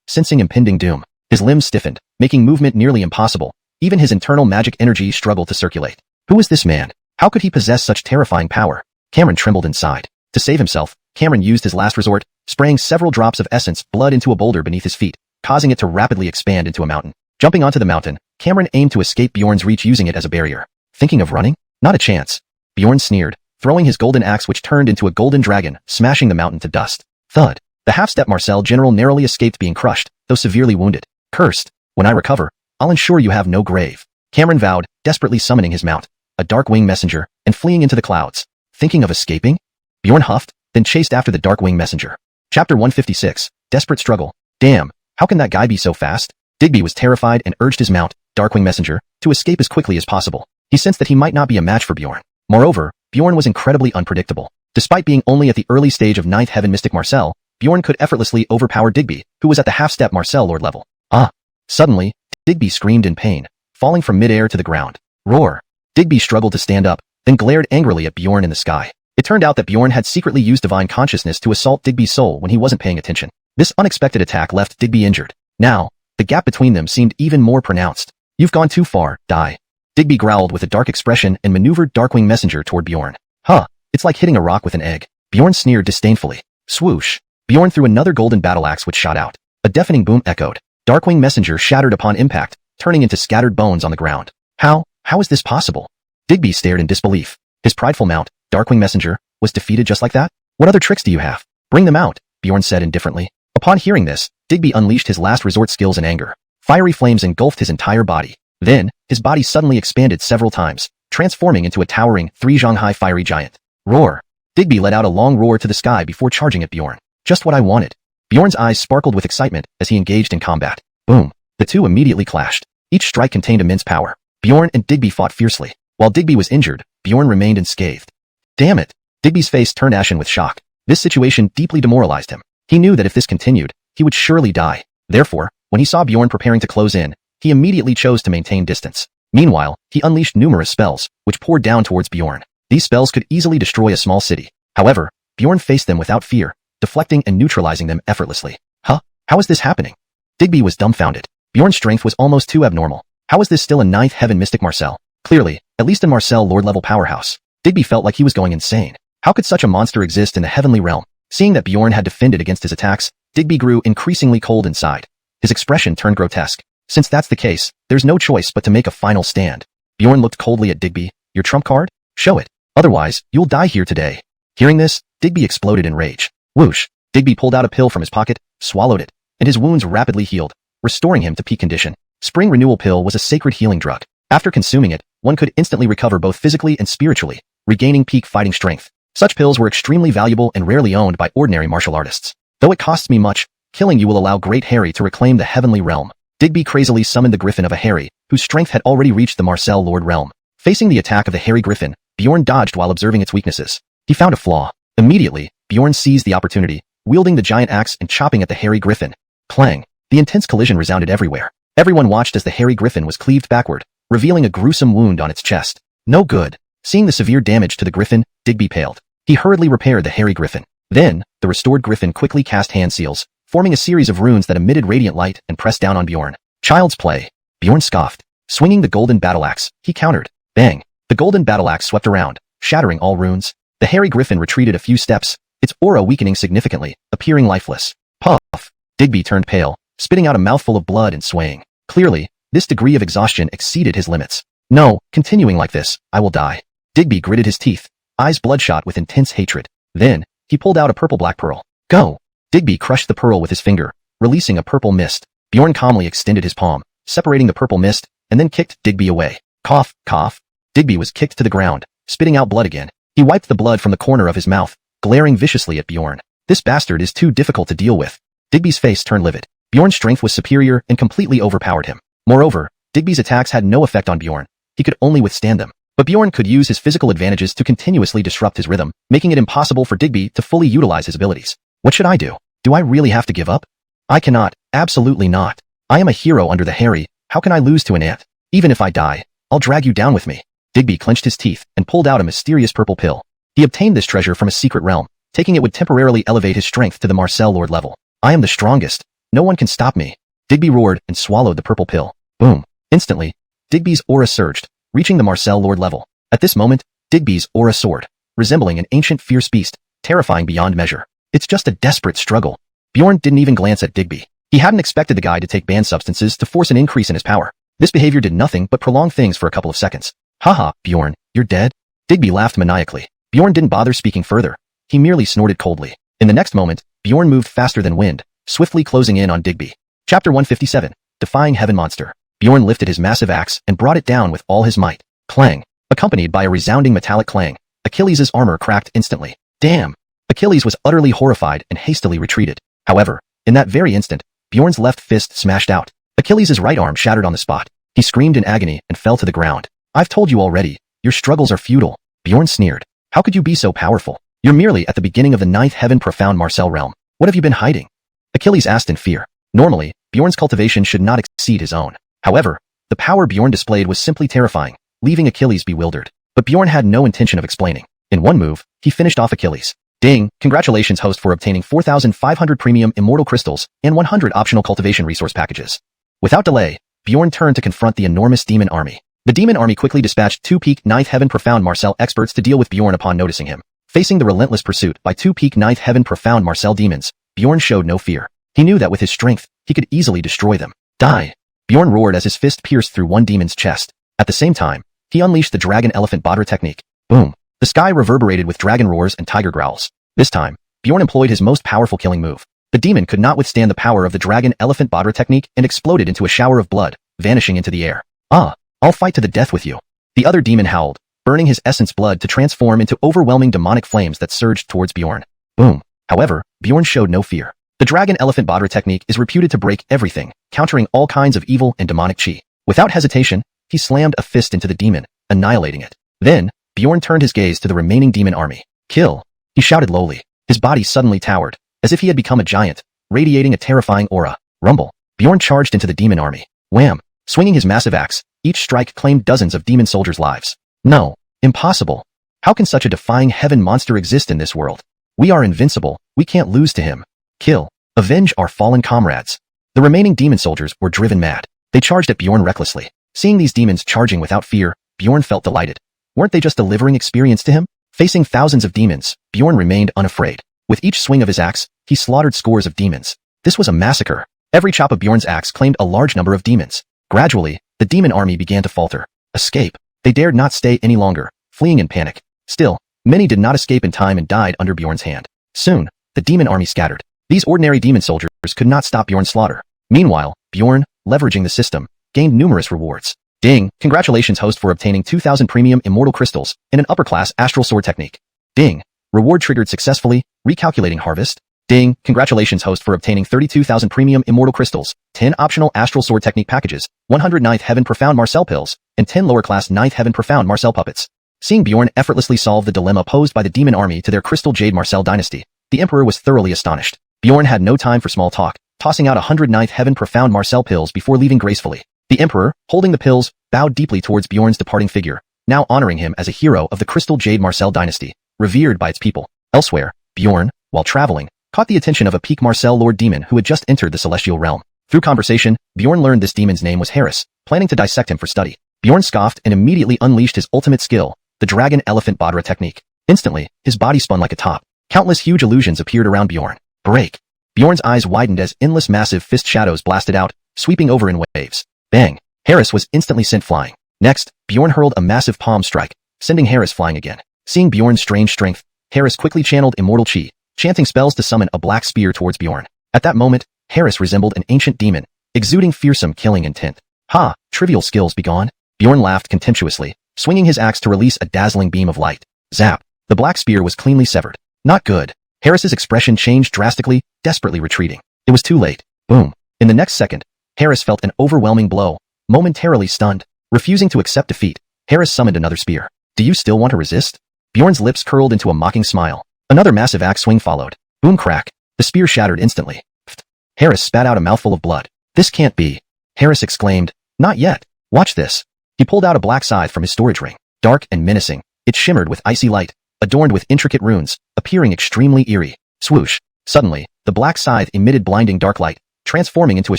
sensing impending doom. His limbs stiffened, making movement nearly impossible. Even his internal magic energy struggled to circulate. Who is this man? How could he possess such terrifying power? Cameron trembled inside. To save himself, Cameron used his last resort, spraying several drops of essence blood into a boulder beneath his feet, causing it to rapidly expand into a mountain. Jumping onto the mountain, Cameron aimed to escape Bjorn's reach using it as a barrier. Thinking of running? Not a chance. Bjorn sneered, throwing his golden axe which turned into a golden dragon, smashing the mountain to dust. Thud. The half-step Marcel general narrowly escaped being crushed, though severely wounded. Cursed. When I recover, I'll ensure you have no grave. Cameron vowed, desperately summoning his mount, a dark-wing messenger, and fleeing into the clouds. Thinking of escaping? Bjorn huffed, then chased after the dark-wing messenger. Chapter 156, Desperate Struggle. Damn, how can that guy be so fast? Digby was terrified and urged his mount, Darkwing Messenger, to escape as quickly as possible. He sensed that he might not be a match for Bjorn. Moreover, Bjorn was incredibly unpredictable. Despite being only at the early stage of 9th Heaven Mystic Marcel, Bjorn could effortlessly overpower Digby, who was at the half-step Marcel Lord level. Ah! Suddenly, Digby screamed in pain, falling from mid-air to the ground. Roar! Digby struggled to stand up, then glared angrily at Bjorn in the sky. It turned out that Bjorn had secretly used divine consciousness to assault Digby's soul when he wasn't paying attention. This unexpected attack left Digby injured. Now, the gap between them seemed even more pronounced. You've gone too far, die. Digby growled with a dark expression and maneuvered Darkwing Messenger toward Bjorn. Huh, it's like hitting a rock with an egg. Bjorn sneered disdainfully. Swoosh. Bjorn threw another golden battle axe which shot out. A deafening boom echoed. Darkwing Messenger shattered upon impact, turning into scattered bones on the ground. How is this possible? Digby stared in disbelief. His prideful mount, Darkwing Messenger, was defeated just like that? What other tricks do you have? Bring them out, Bjorn said indifferently. Upon hearing this, Digby unleashed his last resort skills in anger. Fiery flames engulfed his entire body. Then, his body suddenly expanded several times, transforming into a towering 3-Zhonghai fiery giant. Roar! Digby let out a long roar to the sky before charging at Bjorn. Just what I wanted. Bjorn's eyes sparkled with excitement as he engaged in combat. Boom! The two immediately clashed. Each strike contained immense power. Bjorn and Digby fought fiercely. While Digby was injured, Bjorn remained unscathed. Damn it! Digby's face turned ashen with shock. This situation deeply demoralized him. He knew that if this continued, he would surely die. Therefore, when he saw Bjorn preparing to close in, he immediately chose to maintain distance. Meanwhile, he unleashed numerous spells, which poured down towards Bjorn. These spells could easily destroy a small city. However, Bjorn faced them without fear, deflecting and neutralizing them effortlessly. Huh? How is this happening? Digby was dumbfounded. Bjorn's strength was almost too abnormal. How is this still a 9th Heaven Mystic Marcel? Clearly, at least in Marcel Lord-level powerhouse. Digby felt like he was going insane. How could such a monster exist in the heavenly realm? Seeing that Bjorn had defended against his attacks, Digby grew increasingly cold inside. His expression turned grotesque. Since that's the case, there's no choice but to make a final stand. Bjorn looked coldly at Digby, Your trump card? Show it. Otherwise, you'll die here today. Hearing this, Digby exploded in rage. Whoosh! Digby pulled out a pill from his pocket, swallowed it, and his wounds rapidly healed, restoring him to peak condition. Spring Renewal Pill was a sacred healing drug. After consuming it, one could instantly recover both physically and spiritually, regaining peak fighting strength. Such pills were extremely valuable and rarely owned by ordinary martial artists. Though it costs me much, killing you will allow Great Harry to reclaim the heavenly realm. Digby crazily summoned the griffin of a Harry, whose strength had already reached the Marcel Lord realm. Facing the attack of the Harry Griffin, Bjorn dodged while observing its weaknesses. He found a flaw. Immediately, Bjorn seized the opportunity, wielding the giant axe and chopping at the Harry Griffin. Clang! The intense collision resounded everywhere. Everyone watched as the Harry Griffin was cleaved backward, revealing a gruesome wound on its chest. No good. Seeing the severe damage to the griffin, Digby paled. He hurriedly repaired the Harry Griffin. Then, the restored griffin quickly cast hand seals, forming a series of runes that emitted radiant light and pressed down on Bjorn. Child's play. Bjorn scoffed. Swinging the golden battle axe, he countered. Bang! The golden battle axe swept around, shattering all runes. The Harry Griffin retreated a few steps, its aura weakening significantly, appearing lifeless. Puff! Digby turned pale, spitting out a mouthful of blood and swaying. Clearly, this degree of exhaustion exceeded his limits. No, continuing like this, I will die. Digby gritted his teeth, eyes bloodshot with intense hatred. Then, he pulled out a purple-black pearl. Go! Digby crushed the pearl with his finger, releasing a purple mist. Bjorn calmly extended his palm, separating the purple mist, and then kicked Digby away. Cough, cough. Digby was kicked to the ground, spitting out blood again. He wiped the blood from the corner of his mouth, glaring viciously at Bjorn. This bastard is too difficult to deal with. Digby's face turned livid. Bjorn's strength was superior and completely overpowered him. Moreover, Digby's attacks had no effect on Bjorn. He could only withstand them. But Bjorn could use his physical advantages to continuously disrupt his rhythm, making it impossible for Digby to fully utilize his abilities. What should I do? Do I really have to give up? I cannot. Absolutely not. I am a hero under the Harry. How can I lose to an ant? Even if I die, I'll drag you down with me. Digby clenched his teeth and pulled out a mysterious purple pill. He obtained this treasure from a secret realm. Taking it would temporarily elevate his strength to the Marcel Lord level. I am the strongest. No one can stop me. Digby roared and swallowed the purple pill. Boom. Instantly, Digby's aura surged, reaching the Marcel Lord level. At this moment, Digby's aura soared, resembling an ancient fierce beast, terrifying beyond measure. It's just a desperate struggle. Bjorn didn't even glance at Digby. He hadn't expected the guy to take banned substances to force an increase in his power. This behavior did nothing but prolong things for a couple of seconds. Haha, Bjorn, you're dead? Digby laughed maniacally. Bjorn didn't bother speaking further. He merely snorted coldly. In the next moment, Bjorn moved faster than wind, swiftly closing in on Digby. Chapter 157, Defying Heaven Monster. Bjorn lifted his massive axe and brought it down with all his might. Clang! Accompanied by a resounding metallic clang, Achilles' armor cracked instantly. Damn! Achilles was utterly horrified and hastily retreated. However, in that very instant, Bjorn's left fist smashed out. Achilles' right arm shattered on the spot. He screamed in agony and fell to the ground. I've told you already, your struggles are futile. Bjorn sneered. How could you be so powerful? You're merely at the beginning of the ninth heaven profound Marcel realm. What have you been hiding? Achilles asked in fear. Normally, Bjorn's cultivation should not exceed his own. However, the power Bjorn displayed was simply terrifying, leaving Achilles bewildered. But Bjorn had no intention of explaining. In one move, he finished off Achilles. Ding! Congratulations host for obtaining 4,500 premium immortal crystals and 100 optional cultivation resource packages. Without delay, Bjorn turned to confront the enormous demon army. The demon army quickly dispatched two peak ninth heaven profound Marcel experts to deal with Bjorn upon noticing him. Facing the relentless pursuit by two peak ninth heaven profound Marcel demons, Bjorn showed no fear. He knew that with his strength, he could easily destroy them. Die! Bjorn roared as his fist pierced through one demon's chest. At the same time, he unleashed the dragon elephant bodder technique. Boom! The sky reverberated with dragon roars and tiger growls. This time, Bjorn employed his most powerful killing move. The demon could not withstand the power of the dragon elephant bodder technique and exploded into a shower of blood, vanishing into the air. Ah! I'll fight to the death with you. The other demon howled, burning his essence blood to transform into overwhelming demonic flames that surged towards Bjorn. Boom! However, Bjorn showed no fear. The dragon elephant bodder technique is reputed to break everything, countering all kinds of evil and demonic chi. Without hesitation, he slammed a fist into the demon, annihilating it. Then, Bjorn turned his gaze to the remaining demon army. Kill! He shouted lowly. His body suddenly towered, as if he had become a giant, radiating a terrifying aura. Rumble! Bjorn charged into the demon army. Wham! Swinging his massive axe, each strike claimed dozens of demon soldiers' lives. No! Impossible! How can such a defying heaven monster exist in this world? We are invincible, we can't lose to him. Kill! Avenge our fallen comrades! The remaining demon soldiers were driven mad. They charged at Bjorn recklessly. Seeing these demons charging without fear, Bjorn felt delighted. Weren't they just delivering experience to him? Facing thousands of demons, Bjorn remained unafraid. With each swing of his axe, he slaughtered scores of demons. This was a massacre. Every chop of Bjorn's axe claimed a large number of demons. Gradually, the demon army began to falter. Escape! They dared not stay any longer, fleeing in panic. Still, many did not escape in time and died under Bjorn's hand. Soon, the demon army scattered. These ordinary demon soldiers could not stop Bjorn's slaughter. Meanwhile, Bjorn, leveraging the system, gained numerous rewards. Ding! Congratulations host for obtaining 2,000 premium immortal crystals in an upper-class astral sword technique. Ding! Reward triggered successfully, recalculating harvest. Ding! Congratulations host for obtaining 32,000 premium immortal crystals, 10 optional astral sword technique packages, 100 9th heaven profound Marcel pills, and 10 lower-class 9th heaven profound Marcel puppets. Seeing Bjorn effortlessly solve the dilemma posed by the demon army to their crystal jade Marcel dynasty, the emperor was thoroughly astonished. Bjorn had no time for small talk, tossing out 100 9th heaven profound Marcel pills before leaving gracefully. The emperor, holding the pills, bowed deeply towards Bjorn's departing figure, now honoring him as a hero of the crystal jade Marcel dynasty, revered by its people. Elsewhere, Bjorn, while traveling, caught the attention of a peak Marcel lord demon who had just entered the celestial realm. Through conversation, Bjorn learned this demon's name was Harris, planning to dissect him for study. Bjorn scoffed and immediately unleashed his ultimate skill, the dragon elephant Badra technique. Instantly, his body spun like a top. Countless huge illusions appeared around Bjorn. Break! Bjorn's eyes widened as endless massive fist shadows blasted out, sweeping over in waves. Bang! Harris was instantly sent flying. Next, Bjorn hurled a massive palm strike, sending Harris flying again. Seeing Bjorn's strange strength, Harris quickly channeled immortal chi, chanting spells to summon a black spear towards Bjorn. At that moment, Harris resembled an ancient demon, exuding fearsome killing intent. Ha! Trivial skills be gone. Bjorn laughed contemptuously, swinging his axe to release a dazzling beam of light. Zap! The black spear was cleanly severed. Not good. Harris's expression changed drastically, desperately retreating. It was too late. Boom! In the next second, Harris felt an overwhelming blow. Momentarily stunned, refusing to accept defeat, Harris summoned another spear. Do you still want to resist? Bjorn's lips curled into a mocking smile. Another massive axe swing followed. Boom crack. The spear shattered instantly. Pfft. Harris spat out a mouthful of blood. This can't be. Harris exclaimed. Not yet. Watch this. He pulled out a black scythe from his storage ring. Dark and menacing, it shimmered with icy light, adorned with intricate runes, appearing extremely eerie. Swoosh. Suddenly, the black scythe emitted blinding dark light, transforming into a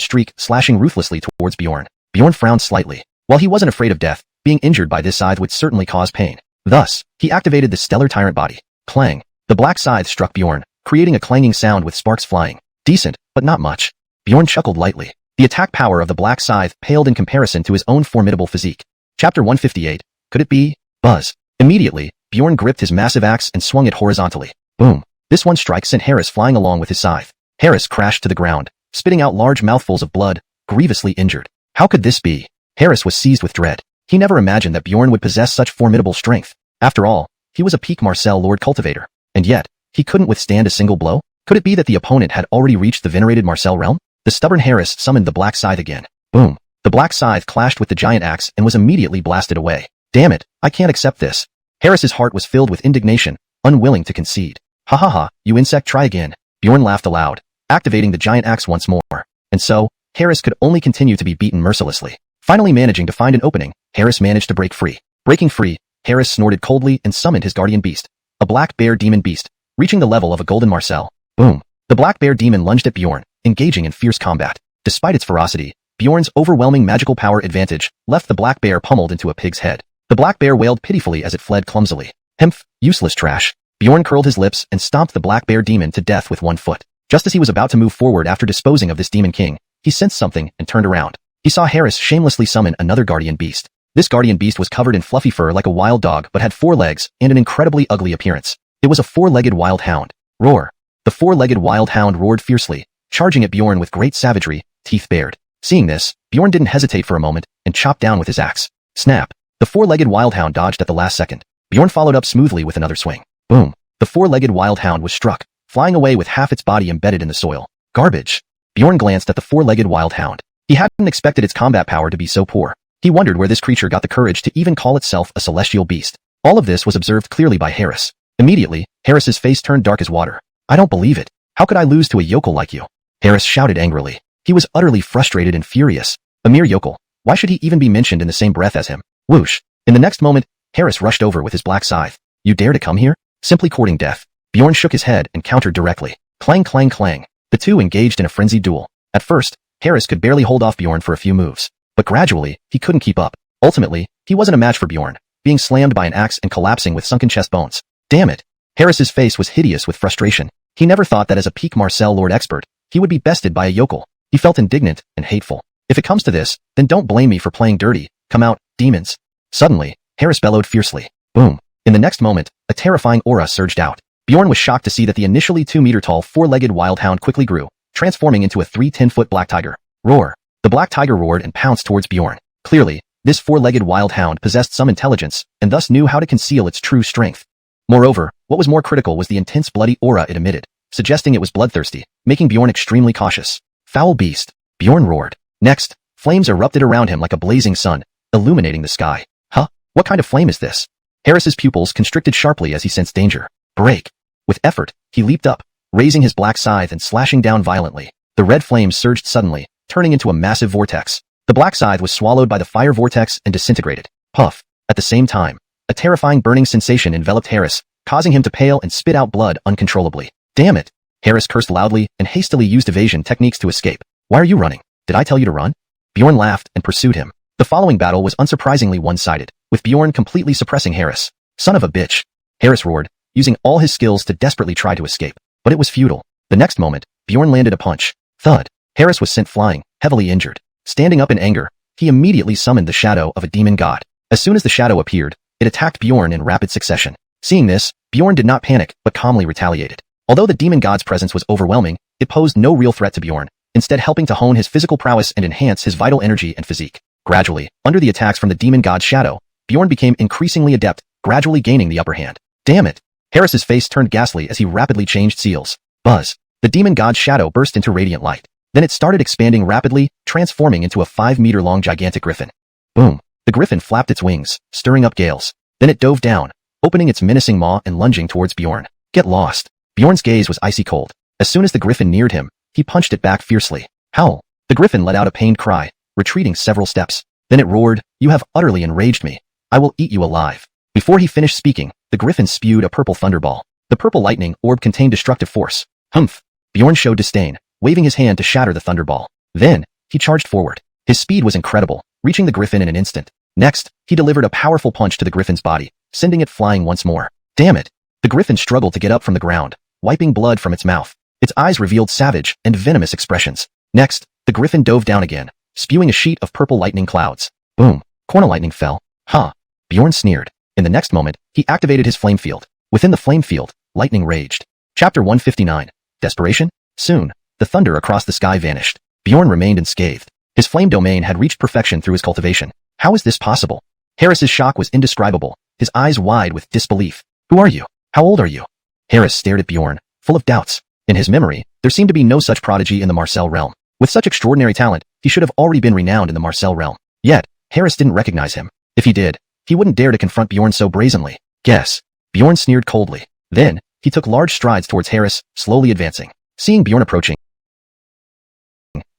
streak slashing ruthlessly towards Bjorn. Bjorn frowned slightly. While he wasn't afraid of death, being injured by this scythe would certainly cause pain. Thus, he activated the stellar tyrant body. Clang. The black scythe struck Bjorn, creating a clanging sound with sparks flying. Decent, but not much. Bjorn chuckled lightly. The attack power of the black scythe paled in comparison to his own formidable physique. Chapter 158. Could it be? Buzz. Immediately, Bjorn gripped his massive axe and swung it horizontally. Boom. This one strike sent Harris flying along with his scythe. Harris crashed to the ground, spitting out large mouthfuls of blood, grievously injured. How could this be? Harris was seized with dread. He never imagined that Bjorn would possess such formidable strength. After all, he was a peak Marcel Lord Cultivator. And yet, he couldn't withstand a single blow? Could it be that the opponent had already reached the venerated Marcel realm? The stubborn Harris summoned the black scythe again. Boom. The black scythe clashed with the giant axe and was immediately blasted away. Damn it, I can't accept this. Harris's heart was filled with indignation, unwilling to concede. Ha ha ha, you insect, try again. Bjorn laughed aloud, activating the giant axe once more. And so, Harris could only continue to be beaten mercilessly. Finally managing to find an opening, Harris managed to break free. Breaking free, Harris snorted coldly and summoned his guardian beast, a black bear demon beast, reaching the level of a golden Marcel. Boom. The black bear demon lunged at Bjorn, engaging in fierce combat. Despite its ferocity, Bjorn's overwhelming magical power advantage left the black bear pummeled into a pig's head. The black bear wailed pitifully as it fled clumsily. Hemph, useless trash. Bjorn curled his lips and stomped the black bear demon to death with one foot. Just as he was about to move forward after disposing of this demon king, he sensed something and turned around. He saw Harris shamelessly summon another guardian beast. This guardian beast was covered in fluffy fur like a wild dog but had 4 legs and an incredibly ugly appearance. It was a 4-legged wild hound. Roar. The 4-legged wild hound roared fiercely, charging at Bjorn with great savagery, teeth bared. Seeing this, Bjorn didn't hesitate for a moment and chopped down with his axe. Snap. The 4-legged wild hound dodged at the last second. Bjorn followed up smoothly with another swing. Boom. The 4-legged wild hound was struck, flying away with half its body embedded in the soil. Garbage. Bjorn glanced at the 4-legged wild hound. He hadn't expected its combat power to be so poor. He wondered where this creature got the courage to even call itself a celestial beast. All of this was observed clearly by Harris. Immediately, Harris's face turned dark as water. I don't believe it. How could I lose to a yokel like you? Harris shouted angrily. He was utterly frustrated and furious. A mere yokel. Why should he even be mentioned in the same breath as him? Whoosh. In the next moment, Harris rushed over with his black scythe. You dare to come here? Simply courting death. Bjorn shook his head and countered directly. Clang clang clang. The two engaged in a frenzied duel. At first, Harris could barely hold off Bjorn for a few moves. But gradually, he couldn't keep up. Ultimately, he wasn't a match for Bjorn, being slammed by an axe and collapsing with sunken chest bones. Damn it. Harris's face was hideous with frustration. He never thought that as a peak Marcel Lord expert, he would be bested by a yokel. He felt indignant and hateful. If it comes to this, then don't blame me for playing dirty. Come out, demons. Suddenly, Harris bellowed fiercely. Boom. In the next moment, a terrifying aura surged out. Bjorn was shocked to see that the initially 2-meter-tall four-legged wild hound quickly grew, transforming into a 3-10-foot black tiger. Roar. The black tiger roared and pounced towards Bjorn. Clearly, this four-legged wild hound possessed some intelligence and thus knew how to conceal its true strength. Moreover, what was more critical was the intense bloody aura it emitted, suggesting it was bloodthirsty, making Bjorn extremely cautious. Foul beast. Bjorn roared. Next, flames erupted around him like a blazing sun, illuminating the sky. Huh? What kind of flame is this? Harris's pupils constricted sharply as he sensed danger. Break. With effort, he leaped up, raising his black scythe and slashing down violently. The red flames surged suddenly, turning into a massive vortex. The black scythe was swallowed by the fire vortex and disintegrated. Puff. At the same time, a terrifying burning sensation enveloped Harris, causing him to pale and spit out blood uncontrollably. Damn it! Harris cursed loudly and hastily used evasion techniques to escape. Why are you running? Did I tell you to run? Bjorn laughed and pursued him. The following battle was unsurprisingly one-sided, with Bjorn completely suppressing Harris. Son of a bitch! Harris roared, using all his skills to desperately try to escape. But it was futile. The next moment, Bjorn landed a punch. Thud. Harris was sent flying, heavily injured. Standing up in anger, he immediately summoned the shadow of a demon god. As soon as the shadow appeared, it attacked Bjorn in rapid succession. Seeing this, Bjorn did not panic, but calmly retaliated. Although the demon god's presence was overwhelming, it posed no real threat to Bjorn, instead helping to hone his physical prowess and enhance his vital energy and physique. Gradually, under the attacks from the demon god's shadow, Bjorn became increasingly adept, gradually gaining the upper hand. Damn it! Harris's face turned ghastly as he rapidly changed seals. Buzz. The demon god's shadow burst into radiant light. Then it started expanding rapidly, transforming into a 5-meter-long gigantic griffin. Boom. The griffin flapped its wings, stirring up gales. Then it dove down, opening its menacing maw and lunging towards Bjorn. Get lost. Bjorn's gaze was icy cold. As soon as the griffin neared him, he punched it back fiercely. Howl. The griffin let out a pained cry, retreating several steps. Then it roared, "You have utterly enraged me. I will eat you alive." Before he finished speaking, the griffin spewed a purple thunderball. The purple lightning orb contained destructive force. Humph. Bjorn showed disdain, waving his hand to shatter the thunderball. Then, he charged forward. His speed was incredible, reaching the griffin in an instant. Next, he delivered a powerful punch to the griffin's body, sending it flying once more. Damn it! The griffin struggled to get up from the ground, wiping blood from its mouth. Its eyes revealed savage and venomous expressions. Next, the griffin dove down again, spewing a sheet of purple lightning clouds. Boom. Corner lightning fell. Huh. Bjorn sneered. In the next moment, he activated his flame field. Within the flame field, lightning raged. Chapter 159. Desperation? Soon, the thunder across the sky vanished. Bjorn remained unscathed. His flame domain had reached perfection through his cultivation. How is this possible? Harris's shock was indescribable, his eyes wide with disbelief. Who are you? How old are you? Harris stared at Bjorn, full of doubts. In his memory, there seemed to be no such prodigy in the Marcel realm. With such extraordinary talent, he should have already been renowned in the Marcel realm. Yet, Harris didn't recognize him. If he did, he wouldn't dare to confront Bjorn so brazenly. Guess. Bjorn sneered coldly. Then, he took large strides towards Harris, slowly advancing. Seeing Bjorn approaching,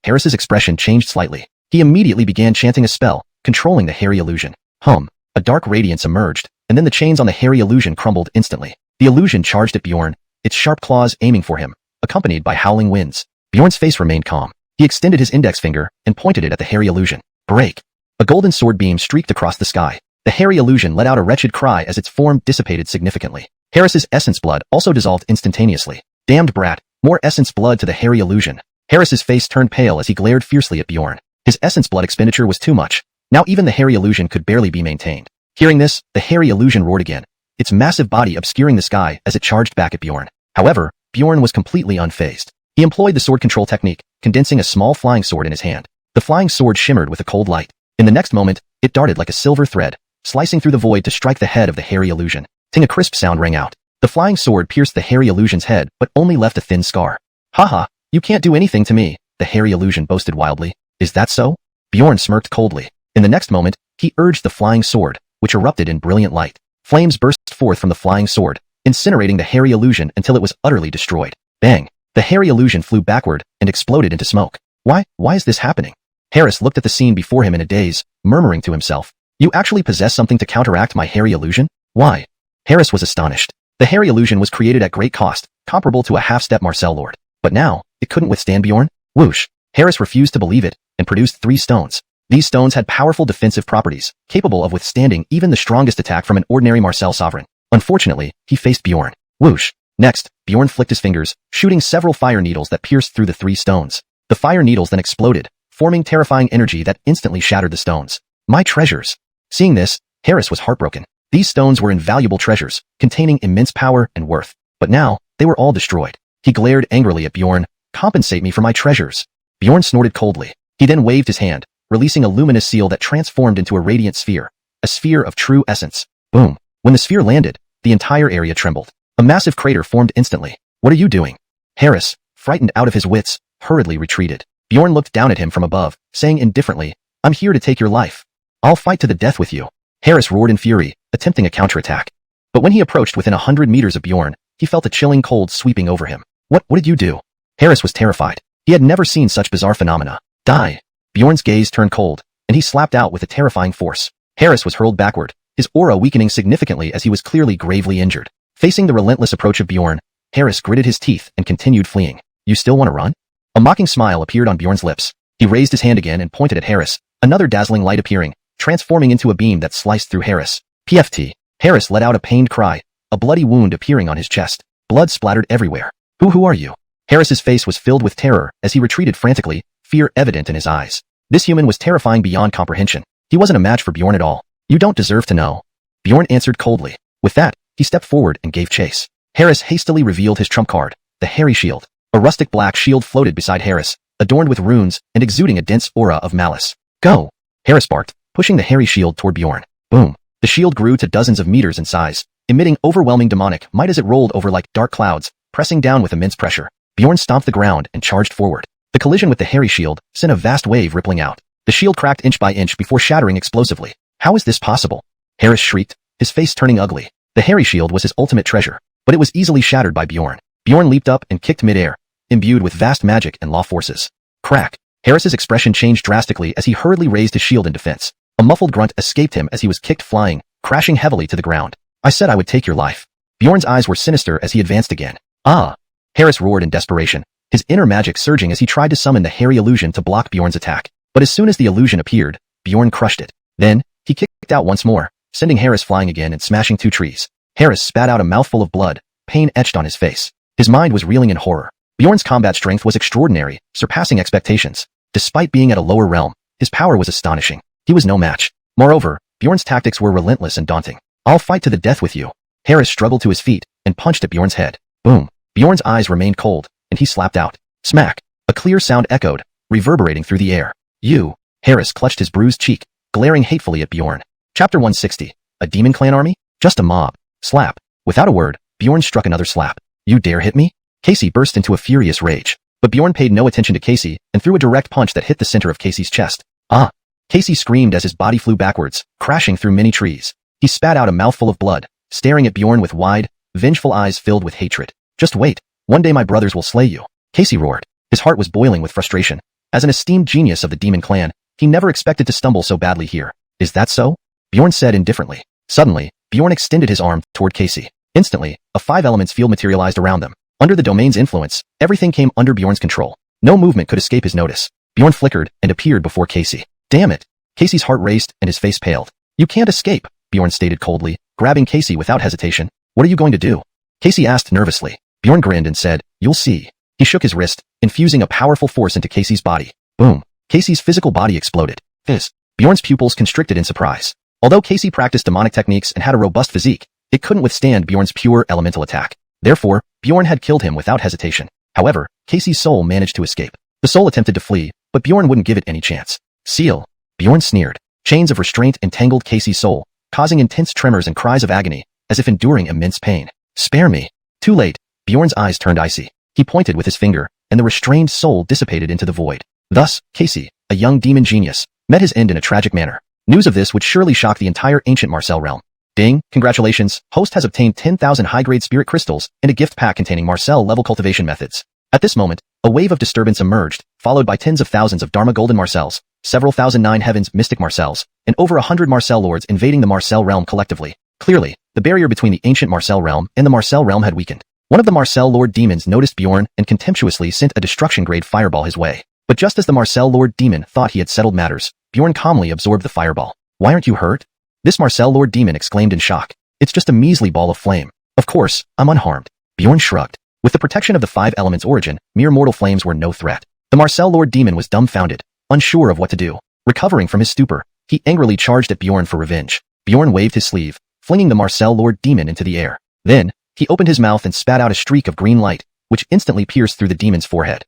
Harris's expression changed slightly. He immediately began chanting a spell, controlling the hairy illusion. A dark radiance emerged, and then the chains on the hairy illusion crumbled instantly. The illusion charged at Bjorn, its sharp claws aiming for him, accompanied by howling winds. Bjorn's face remained calm. He extended his index finger and pointed it at the hairy illusion. Break! A golden sword beam streaked across the sky. The hairy illusion let out a wretched cry as its form dissipated significantly. Harris's essence blood also dissolved instantaneously. Damned brat! More essence blood to the hairy illusion. Harris's face turned pale as he glared fiercely at Bjorn. His essence blood expenditure was too much. Now even the hairy illusion could barely be maintained. Hearing this, the hairy illusion roared again, its massive body obscuring the sky as it charged back at Bjorn. However, Bjorn was completely unfazed. He employed the sword control technique, condensing a small flying sword in his hand. The flying sword shimmered with a cold light. In the next moment, it darted like a silver thread, slicing through the void to strike the head of the hairy illusion. Ting, a crisp sound rang out. The flying sword pierced the hairy illusion's head, but only left a thin scar. Haha, you can't do anything to me, the hairy illusion boasted wildly. Is that so? Bjorn smirked coldly. In the next moment, he urged the flying sword, which erupted in brilliant light. Flames burst forth from the flying sword, incinerating the hairy illusion until it was utterly destroyed. Bang! The hairy illusion flew backward and exploded into smoke. Why is this happening? Harris looked at the scene before him in a daze, murmuring to himself. You actually possess something to counteract my hairy illusion? Why? Harris was astonished. The hairy illusion was created at great cost, comparable to a half-step Marcel lord. But now, it couldn't withstand Bjorn? Whoosh! Harris refused to believe it, and produced 3 stones. These stones had powerful defensive properties, capable of withstanding even the strongest attack from an ordinary Marcel sovereign. Unfortunately, he faced Bjorn. Whoosh! Next, Bjorn flicked his fingers, shooting several fire needles that pierced through the 3 stones. The fire needles then exploded, forming terrifying energy that instantly shattered the stones. My treasures! Seeing this, Harris was heartbroken. These stones were invaluable treasures, containing immense power and worth. But now, they were all destroyed. He glared angrily at Bjorn. Compensate me for my treasures. Bjorn snorted coldly. He then waved his hand, releasing a luminous seal that transformed into a radiant sphere. A sphere of true essence. Boom. When the sphere landed, the entire area trembled. A massive crater formed instantly. What are you doing? Harris, frightened out of his wits, hurriedly retreated. Bjorn looked down at him from above, saying indifferently, I'm here to take your life. I'll fight to the death with you. Harris roared in fury, attempting a counterattack. But when he approached within 100 meters of Bjorn, he felt a chilling cold sweeping over him. What did you do? Harris was terrified. He had never seen such bizarre phenomena. Die. Bjorn's gaze turned cold, and he slapped out with a terrifying force. Harris was hurled backward, his aura weakening significantly as he was clearly gravely injured. Facing the relentless approach of Bjorn, Harris gritted his teeth and continued fleeing. You still want to run? A mocking smile appeared on Bjorn's lips. He raised his hand again and pointed at Harris, another dazzling light appearing, transforming into a beam that sliced through Harris. PFT. Harris let out a pained cry, a bloody wound appearing on his chest. Blood splattered everywhere. Who are you? Harris's face was filled with terror as he retreated frantically, fear evident in his eyes. This human was terrifying beyond comprehension. He wasn't a match for Bjorn at all. You don't deserve to know. Bjorn answered coldly. With that, he stepped forward and gave chase. Harris hastily revealed his trump card, the hairy shield. A rustic black shield floated beside Harris, adorned with runes and exuding a dense aura of malice. Go! Harris barked, pushing the hairy shield toward Bjorn. Boom! The shield grew to dozens of meters in size, emitting overwhelming demonic might as it rolled over like dark clouds, pressing down with immense pressure. Bjorn stomped the ground and charged forward. The collision with the hairy shield sent a vast wave rippling out. The shield cracked inch by inch before shattering explosively. How is this possible? Harris shrieked, his face turning ugly. The hairy shield was his ultimate treasure, but it was easily shattered by Bjorn. Bjorn leaped up and kicked midair, imbued with vast magic and law forces. Crack! Harris's expression changed drastically as he hurriedly raised his shield in defense. A muffled grunt escaped him as he was kicked flying, crashing heavily to the ground. I said I would take your life. Bjorn's eyes were sinister as he advanced again. Ah! Harris roared in desperation, his inner magic surging as he tried to summon the hairy illusion to block Bjorn's attack. But as soon as the illusion appeared, Bjorn crushed it. Then, he kicked out once more, sending Harris flying again and smashing two trees. Harris spat out a mouthful of blood, pain etched on his face. His mind was reeling in horror. Bjorn's combat strength was extraordinary, surpassing expectations. Despite being at a lower realm, his power was astonishing. He was no match. Moreover, Bjorn's tactics were relentless and daunting. I'll fight to the death with you. Harris struggled to his feet and punched at Bjorn's head. Boom! Bjorn's eyes remained cold, and he slapped out. Smack! A clear sound echoed, reverberating through the air. You! Harris clutched his bruised cheek, glaring hatefully at Bjorn. Chapter 160. A demon clan army? Just a mob. Slap. Without a word, Bjorn struck another slap. You dare hit me? Casey burst into a furious rage. But Bjorn paid no attention to Casey and threw a direct punch that hit the center of Casey's chest. Ah! Casey screamed as his body flew backwards, crashing through many trees. He spat out a mouthful of blood, staring at Bjorn with wide, vengeful eyes filled with hatred. Just wait. One day my brothers will slay you. Casey roared. His heart was boiling with frustration. As an esteemed genius of the demon clan, he never expected to stumble so badly here. Is that so? Bjorn said indifferently. Suddenly, Bjorn extended his arm toward Casey. Instantly, a 5-elements field materialized around them. Under the domain's influence, everything came under Bjorn's control. No movement could escape his notice. Bjorn flickered and appeared before Casey. Damn it! Casey's heart raced and his face paled. You can't escape, Bjorn stated coldly, grabbing Casey without hesitation. What are you going to do? Casey asked nervously. Bjorn grinned and said, You'll see. He shook his wrist, infusing a powerful force into Casey's body. Boom! Casey's physical body exploded. Fizz! Bjorn's pupils constricted in surprise. Although Casey practiced demonic techniques and had a robust physique, it couldn't withstand Bjorn's pure elemental attack. Therefore, Bjorn had killed him without hesitation. However, Casey's soul managed to escape. The soul attempted to flee, but Bjorn wouldn't give it any chance. Seal! Bjorn sneered. Chains of restraint entangled Casey's soul, causing intense tremors and cries of agony, as if enduring immense pain. Spare me! Too late. Bjorn's eyes turned icy. He pointed with his finger, and the restrained soul dissipated into the void. Thus, Casey, a young demon genius, met his end in a tragic manner. News of this would surely shock the entire ancient Marcel realm. Ding, congratulations, host has obtained 10,000 high-grade spirit crystals and a gift pack containing Marcel-level cultivation methods. At this moment, a wave of disturbance emerged, followed by tens of thousands of Dharma Golden Marcels, several thousand Nine Heavens Mystic Marcels, and over 100 Marcel Lords invading the Marcel realm collectively. Clearly, the barrier between the ancient Marcel realm and the Marcel realm had weakened. One of the Marcel Lord demons noticed Bjorn and contemptuously sent a destruction-grade fireball his way. But just as the Marcel Lord demon thought he had settled matters, Bjorn calmly absorbed the fireball. Why aren't you hurt? This Marcel Lord demon exclaimed in shock. It's just a measly ball of flame. Of course, I'm unharmed. Bjorn shrugged. With the protection of the 5 elements origin, mere mortal flames were no threat. The Marcel Lord demon was dumbfounded, unsure of what to do. Recovering from his stupor, he angrily charged at Bjorn for revenge. Bjorn waved his sleeve, flinging the Marcel Lord Demon into the air. Then, he opened his mouth and spat out a streak of green light, which instantly pierced through the demon's forehead.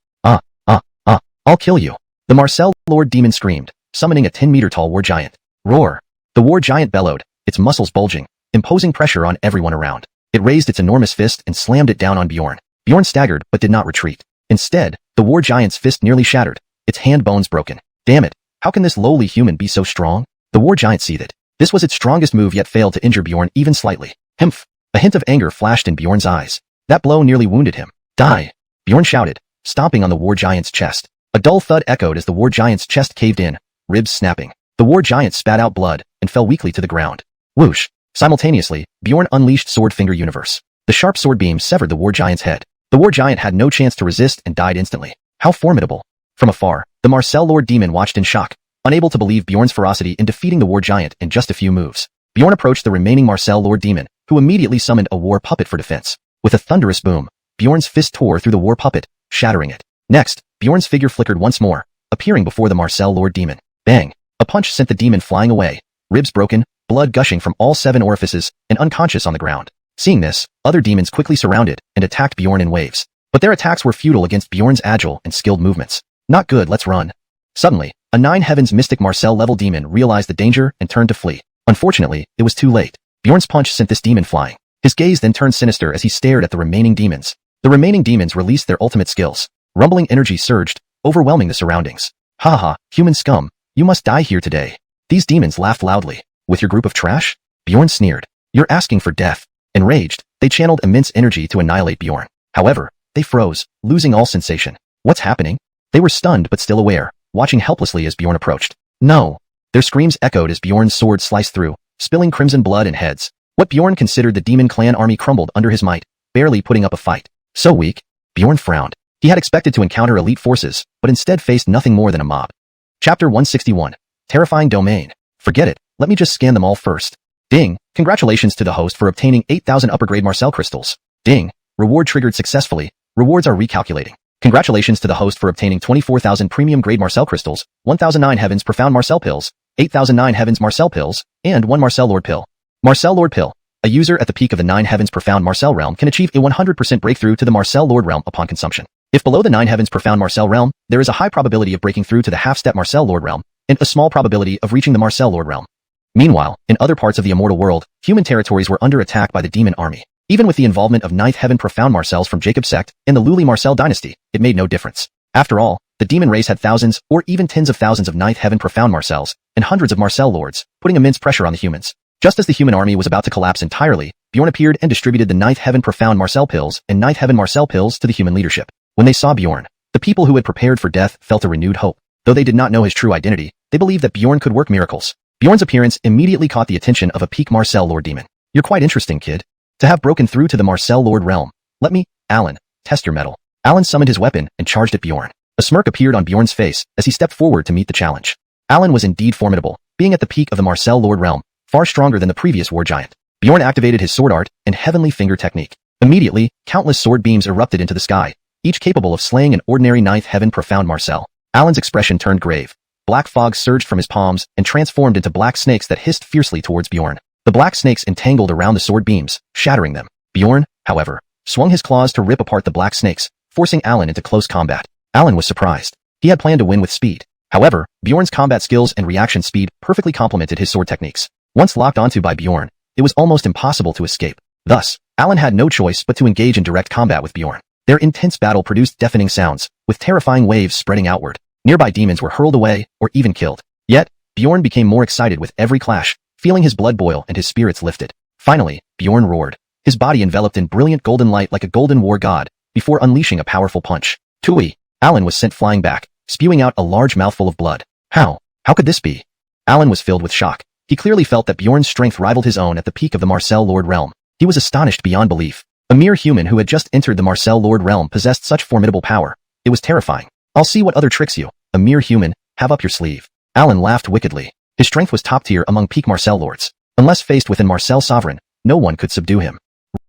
I'll kill you. The Marcel Lord Demon screamed, summoning a 10-meter-tall war giant. Roar. The war giant bellowed, its muscles bulging, imposing pressure on everyone around. It raised its enormous fist and slammed it down on Bjorn. Bjorn staggered but did not retreat. Instead, the war giant's fist nearly shattered, its hand bones broken. Damn it, how can this lowly human be so strong? The war giant seethed. This was its strongest move yet failed to injure Bjorn even slightly. Himph. A hint of anger flashed in Bjorn's eyes. That blow nearly wounded him. Die! Bjorn shouted, stomping on the war giant's chest. A dull thud echoed as the war giant's chest caved in, ribs snapping. The war giant spat out blood and fell weakly to the ground. Whoosh! Simultaneously, Bjorn unleashed Sword Finger Universe. The sharp sword beam severed the war giant's head. The war giant had no chance to resist and died instantly. How formidable! From afar, the Marcel Lord Demon watched in shock, unable to believe Bjorn's ferocity in defeating the war giant in just a few moves. Bjorn approached the remaining Marcel Lord Demon, who immediately summoned a war puppet for defense. With a thunderous boom, Bjorn's fist tore through the war puppet, shattering it. Next, Bjorn's figure flickered once more, appearing before the Marcel Lord Demon. Bang! A punch sent the demon flying away, ribs broken, blood gushing from all 7 orifices, and unconscious on the ground. Seeing this, other demons quickly surrounded and attacked Bjorn in waves. But their attacks were futile against Bjorn's agile and skilled movements. Not good, let's run. Suddenly, a 9 heavens mystic Marcel-level demon realized the danger and turned to flee. Unfortunately, it was too late. Bjorn's punch sent this demon flying. His gaze then turned sinister as he stared at the remaining demons. The remaining demons released their ultimate skills. Rumbling energy surged, overwhelming the surroundings. Ha ha, human scum, you must die here today. These demons laughed loudly. With your group of trash? Bjorn sneered. You're asking for death. Enraged, they channeled immense energy to annihilate Bjorn. However, they froze, losing all sensation. What's happening? They were stunned but still aware, watching helplessly as Bjorn approached. No! Their screams echoed as Bjorn's sword sliced through, spilling crimson blood and heads. What Bjorn considered the demon clan army crumbled under his might, barely putting up a fight. So weak. Bjorn frowned. He had expected to encounter elite forces, but instead faced nothing more than a mob. Chapter 161. Terrifying Domain. Forget it, let me just scan them all first. Ding, congratulations to the host for obtaining 8,000 upper-grade Marcel crystals. Ding, reward triggered successfully, rewards are recalculating. Congratulations to the host for obtaining 24,000 premium-grade Marcel crystals, 1,009 heavens profound Marcel pills, 8,009 heavens Marcel pills, and 1 Marcel Lord pill. Marcel Lord pill. A user at the peak of the 9 heavens profound Marcel realm can achieve a 100% breakthrough to the Marcel Lord realm upon consumption. If below the 9 heavens profound Marcel realm, there is a high probability of breaking through to the half-step Marcel Lord realm, and a small probability of reaching the Marcel Lord realm. Meanwhile, in other parts of the immortal world, human territories were under attack by the demon army. Even with the involvement of 9th heaven profound Marcels from Jacob's sect and the Luli Marcel dynasty, it made no difference. After all, the demon race had thousands or even tens of thousands of 9th heaven profound Marcels and hundreds of Marcel lords, putting immense pressure on the humans. Just as the human army was about to collapse entirely, Bjorn appeared and distributed the 9th heaven profound Marcel pills and 9th heaven Marcel pills to the human leadership. When they saw Bjorn, the people who had prepared for death felt a renewed hope. Though they did not know his true identity, they believed that Bjorn could work miracles. Bjorn's appearance immediately caught the attention of a peak Marcel Lord demon. You're quite interesting, kid. To have broken through to the Marcel Lord realm. Let me, Alan, test your mettle. Alan summoned his weapon and charged at Bjorn. A smirk appeared on Bjorn's face as he stepped forward to meet the challenge. Alan was indeed formidable, being at the peak of the Marcel Lord realm, far stronger than the previous war giant. Bjorn activated his sword art and heavenly finger technique. Immediately, countless sword beams erupted into the sky, each capable of slaying an ordinary 9th heaven profound Marcel. Alan's expression turned grave. Black fog surged from his palms and transformed into black snakes that hissed fiercely towards Bjorn. The black snakes entangled around the sword beams, shattering them. Bjorn, however, swung his claws to rip apart the black snakes, forcing Alan into close combat. Alan was surprised. He had planned to win with speed. However, Bjorn's combat skills and reaction speed perfectly complemented his sword techniques. Once locked onto by Bjorn, it was almost impossible to escape. Thus, Alan had no choice but to engage in direct combat with Bjorn. Their intense battle produced deafening sounds, with terrifying waves spreading outward. Nearby demons were hurled away or even killed. Yet, Bjorn became more excited with every clash, feeling his blood boil and his spirits lifted. Finally, Bjorn roared, his body enveloped in brilliant golden light like a golden war god, before unleashing a powerful punch. Tui! Alan was sent flying back, spewing out a large mouthful of blood. How could this be? Alan was filled with shock. He clearly felt that Bjorn's strength rivaled his own at the peak of the Marcel Lord realm. He was astonished beyond belief. A mere human who had just entered the Marcel Lord realm possessed such formidable power. It was terrifying. I'll see what other tricks you, a mere human, have up your sleeve. Alan laughed wickedly. His strength was top tier among peak Marcel lords. Unless faced with an Marcel Sovereign, no one could subdue him.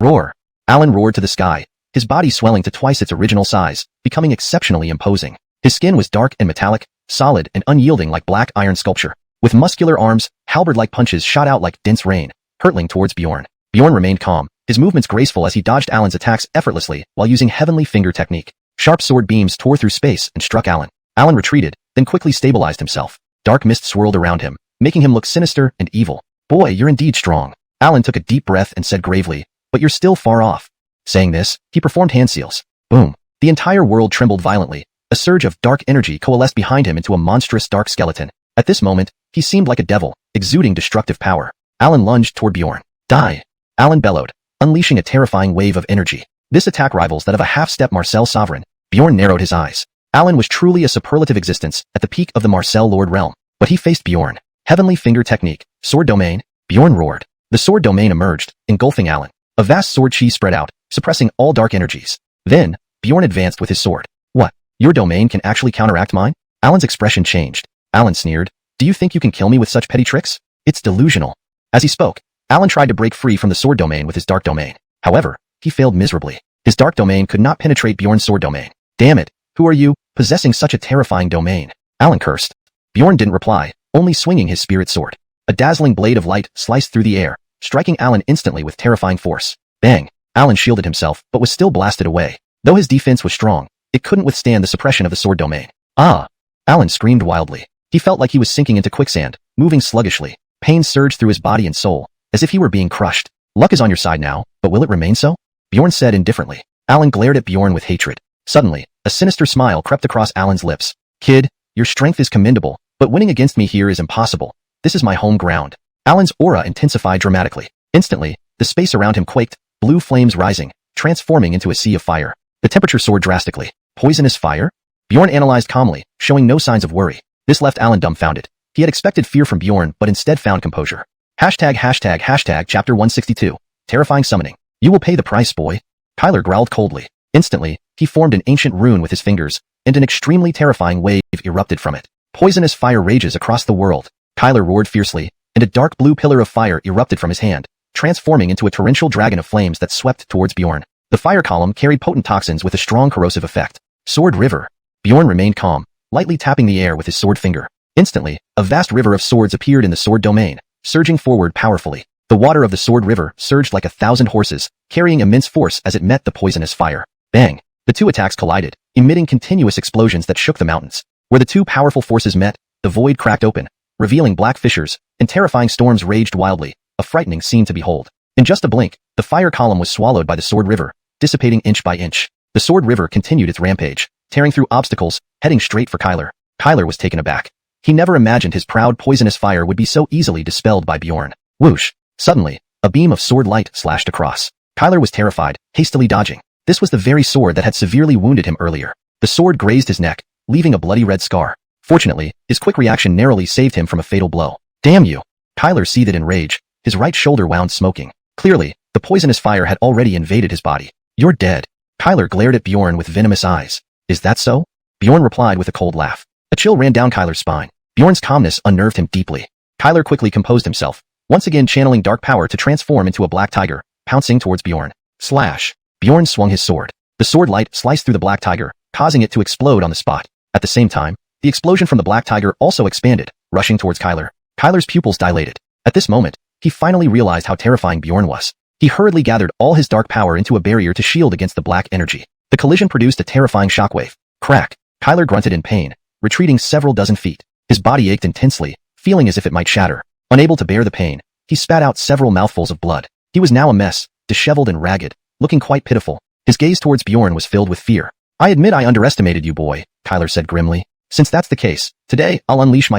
Roar! Alan roared to the sky, his body swelling to twice its original size, becoming exceptionally imposing. His skin was dark and metallic, solid and unyielding like black iron sculpture. With muscular arms, halberd-like punches shot out like dense rain, hurtling towards Bjorn. Bjorn remained calm, his movements graceful as he dodged Alan's attacks effortlessly while using heavenly finger technique. Sharp sword beams tore through space and struck Alan. Alan retreated, then quickly stabilized himself. Dark mist swirled around him, making him look sinister and evil. Boy, you're indeed strong. Alan took a deep breath and said gravely, but you're still far off. Saying this, he performed hand seals. Boom. The entire world trembled violently. A surge of dark energy coalesced behind him into a monstrous dark skeleton. At this moment, he seemed like a devil, exuding destructive power. Alan lunged toward Bjorn. Die! Alan bellowed, unleashing a terrifying wave of energy. This attack rivals that of a half-step Immortal Sovereign. Bjorn narrowed his eyes. Alan was truly a superlative existence at the peak of the Immortal Lord realm. But he faced Bjorn. Heavenly finger technique. Sword domain. Bjorn roared. The sword domain emerged, engulfing Alan. A vast sword chi spread out, suppressing all dark energies. Then, Bjorn advanced with his sword. What? Your domain can actually counteract mine? Alan's expression changed. Alan sneered. Do you think you can kill me with such petty tricks? It's delusional. As he spoke, Alan tried to break free from the sword domain with his dark domain. However, he failed miserably. His dark domain could not penetrate Bjorn's sword domain. Damn it, who are you, possessing such a terrifying domain? Alan cursed. Bjorn didn't reply, only swinging his spirit sword. A dazzling blade of light sliced through the air, striking Alan instantly with terrifying force. Bang! Alan shielded himself, but was still blasted away. Though his defense was strong, it couldn't withstand the suppression of the sword domain. Ah! Alan screamed wildly. He felt like he was sinking into quicksand, moving sluggishly. Pain surged through his body and soul, as if he were being crushed. Luck is on your side now, but will it remain so? Bjorn said indifferently. Alan glared at Bjorn with hatred. Suddenly, a sinister smile crept across Alan's lips. Kid, your strength is commendable, but winning against me here is impossible. This is my home ground. Alan's aura intensified dramatically. Instantly, the space around him quaked, blue flames rising, transforming into a sea of fire. The temperature soared drastically. Poisonous fire? Bjorn analyzed calmly, showing no signs of worry. This left Alan dumbfounded. He had expected fear from Bjorn, but instead found composure. Chapter 162. Terrifying summoning. You will pay the price, boy. Kyler growled coldly. Instantly, he formed an ancient rune with his fingers, and an extremely terrifying wave erupted from it. Poisonous fire rages across the world. Kyler roared fiercely, and a dark blue pillar of fire erupted from his hand, transforming into a torrential dragon of flames that swept towards Bjorn. The fire column carried potent toxins with a strong corrosive effect. Sword River. Bjorn remained calm, lightly tapping the air with his sword finger. Instantly, a vast river of swords appeared in the sword domain, surging forward powerfully. The water of the sword river surged like 1,000 horses, carrying immense force as it met the poisonous fire. Bang! The two attacks collided, emitting continuous explosions that shook the mountains. Where the two powerful forces met, the void cracked open, revealing black fissures, and terrifying storms raged wildly, a frightening scene to behold. In just a blink, the fire column was swallowed by the sword river, dissipating inch by inch. The sword river continued its rampage, tearing through obstacles, heading straight for Kyler. Kyler was taken aback. He never imagined his proud poisonous fire would be so easily dispelled by Bjorn. Whoosh! Suddenly, a beam of sword light slashed across. Kyler was terrified, hastily dodging. This was the very sword that had severely wounded him earlier. The sword grazed his neck, leaving a bloody red scar. Fortunately, his quick reaction narrowly saved him from a fatal blow. Damn you! Kyler seethed in rage, his right shoulder wound smoking. Clearly, the poisonous fire had already invaded his body. You're dead. Kyler glared at Bjorn with venomous eyes. Is that so? Bjorn replied with a cold laugh. A chill ran down Kyler's spine. Bjorn's calmness unnerved him deeply. Kyler quickly composed himself, once again channeling dark power to transform into a black tiger, pouncing towards Bjorn. Slash! Bjorn swung his sword. The sword light sliced through the black tiger, causing it to explode on the spot. At the same time, the explosion from the black tiger also expanded, rushing towards Kyler. Kyler's pupils dilated. At this moment, he finally realized how terrifying Bjorn was. He hurriedly gathered all his dark power into a barrier to shield against the black energy. The collision produced a terrifying shockwave. Crack! Kyler grunted in pain, retreating several dozen feet. His body ached intensely, feeling as if it might shatter. Unable to bear the pain, he spat out several mouthfuls of blood. He was now a mess, disheveled and ragged, looking quite pitiful. His gaze towards Bjorn was filled with fear. I admit I underestimated you, boy, Kyler said grimly. Since that's the case, today I'll unleash my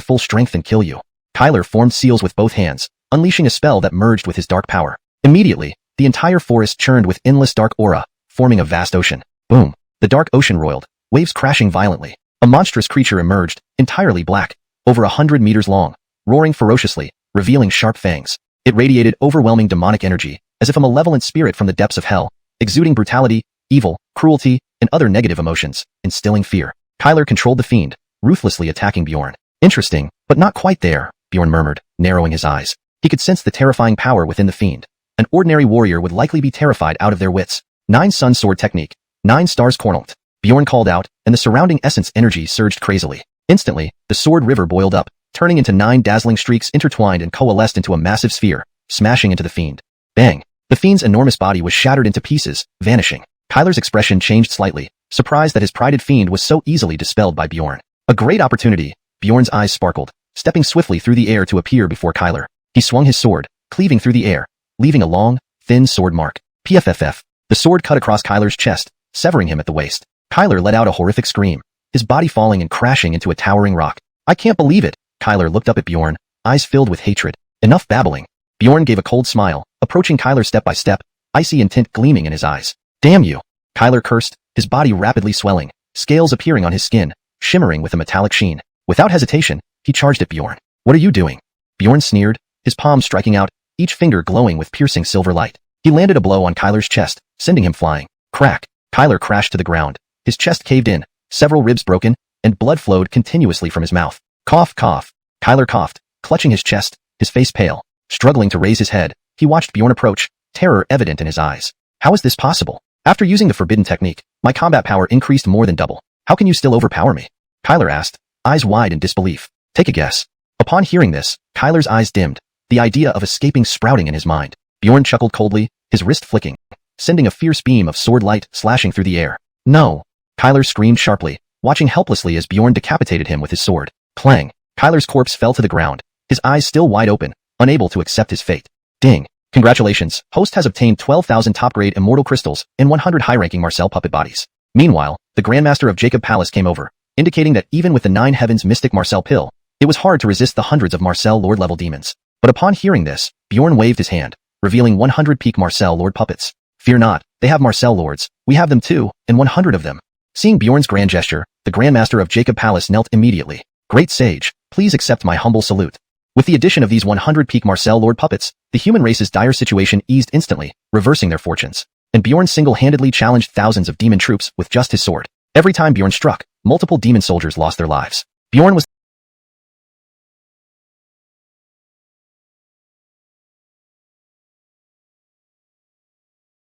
full strength and kill you. Kyler formed seals with both hands, unleashing a spell that merged with his dark power. Immediately, the entire forest churned with endless dark aura, forming a vast ocean. Boom! The dark ocean roiled, waves crashing violently. A monstrous creature emerged, entirely black, over 100 meters long, roaring ferociously, revealing sharp fangs. It radiated overwhelming demonic energy, as if a malevolent spirit from the depths of hell, exuding brutality, evil, cruelty, and other negative emotions, instilling fear. Kyler controlled the fiend, ruthlessly attacking Bjorn. Interesting, but not quite there, Bjorn murmured, narrowing his eyes. He could sense the terrifying power within the fiend. An ordinary warrior would likely be terrified out of their wits. 9 Sun Sword Technique. 9 stars Cornelt. Bjorn called out, and the surrounding essence energy surged crazily. Instantly, the sword river boiled up, turning into 9 dazzling streaks intertwined and coalesced into a massive sphere, smashing into the fiend. Bang! The fiend's enormous body was shattered into pieces, vanishing. Kyler's expression changed slightly, surprised that his prided fiend was so easily dispelled by Bjorn. A great opportunity. Bjorn's eyes sparkled, stepping swiftly through the air to appear before Kyler. He swung his sword, cleaving through the air, leaving a long, thin sword mark. PFFF. The sword cut across Kyler's chest, severing him at the waist. Kyler let out a horrific scream, his body falling and crashing into a towering rock. I can't believe it. Kyler looked up at Bjorn, eyes filled with hatred. Enough babbling. Bjorn gave a cold smile, approaching Kyler step by step, icy intent gleaming in his eyes. Damn you. Kyler cursed, his body rapidly swelling, scales appearing on his skin, shimmering with a metallic sheen. Without hesitation, he charged at Bjorn. What are you doing? Bjorn sneered, his palms striking out, each finger glowing with piercing silver light. He landed a blow on Kyler's chest, sending him flying. Crack. Kyler crashed to the ground. His chest caved in, several ribs broken, and blood flowed continuously from his mouth. Cough, cough. Kyler coughed, clutching his chest, his face pale. Struggling to raise his head, he watched Bjorn approach, terror evident in his eyes. How is this possible? After using the forbidden technique, my combat power increased more than double. How can you still overpower me? Kyler asked, eyes wide in disbelief. Take a guess. Upon hearing this, Kyler's eyes dimmed, the idea of escaping sprouting in his mind. Bjorn chuckled coldly, his wrist flicking, sending a fierce beam of sword light slashing through the air. No! Kyler screamed sharply, watching helplessly as Bjorn decapitated him with his sword. Clang! Kyler's corpse fell to the ground, his eyes still wide open, unable to accept his fate. Ding! Congratulations, host has obtained 12,000 top-grade immortal crystals and 100 high-ranking Marcel puppet bodies. Meanwhile, the Grandmaster of Jacob Palace came over, indicating that even with the 9 heavens mystic Marcel pill, it was hard to resist the hundreds of Marcel Lord-level demons. But upon hearing this, Bjorn waved his hand, revealing 100 peak Marcel Lord puppets. Fear not, they have Marcel Lords, we have them too, and 100 of them. Seeing Bjorn's grand gesture, the Grandmaster of Jacob Palace knelt immediately. Great sage, please accept my humble salute. With the addition of these 100 peak Marcel Lord puppets, the human race's dire situation eased instantly, reversing their fortunes. And Bjorn single-handedly challenged thousands of demon troops with just his sword. Every time Bjorn struck, multiple demon soldiers lost their lives. Bjorn was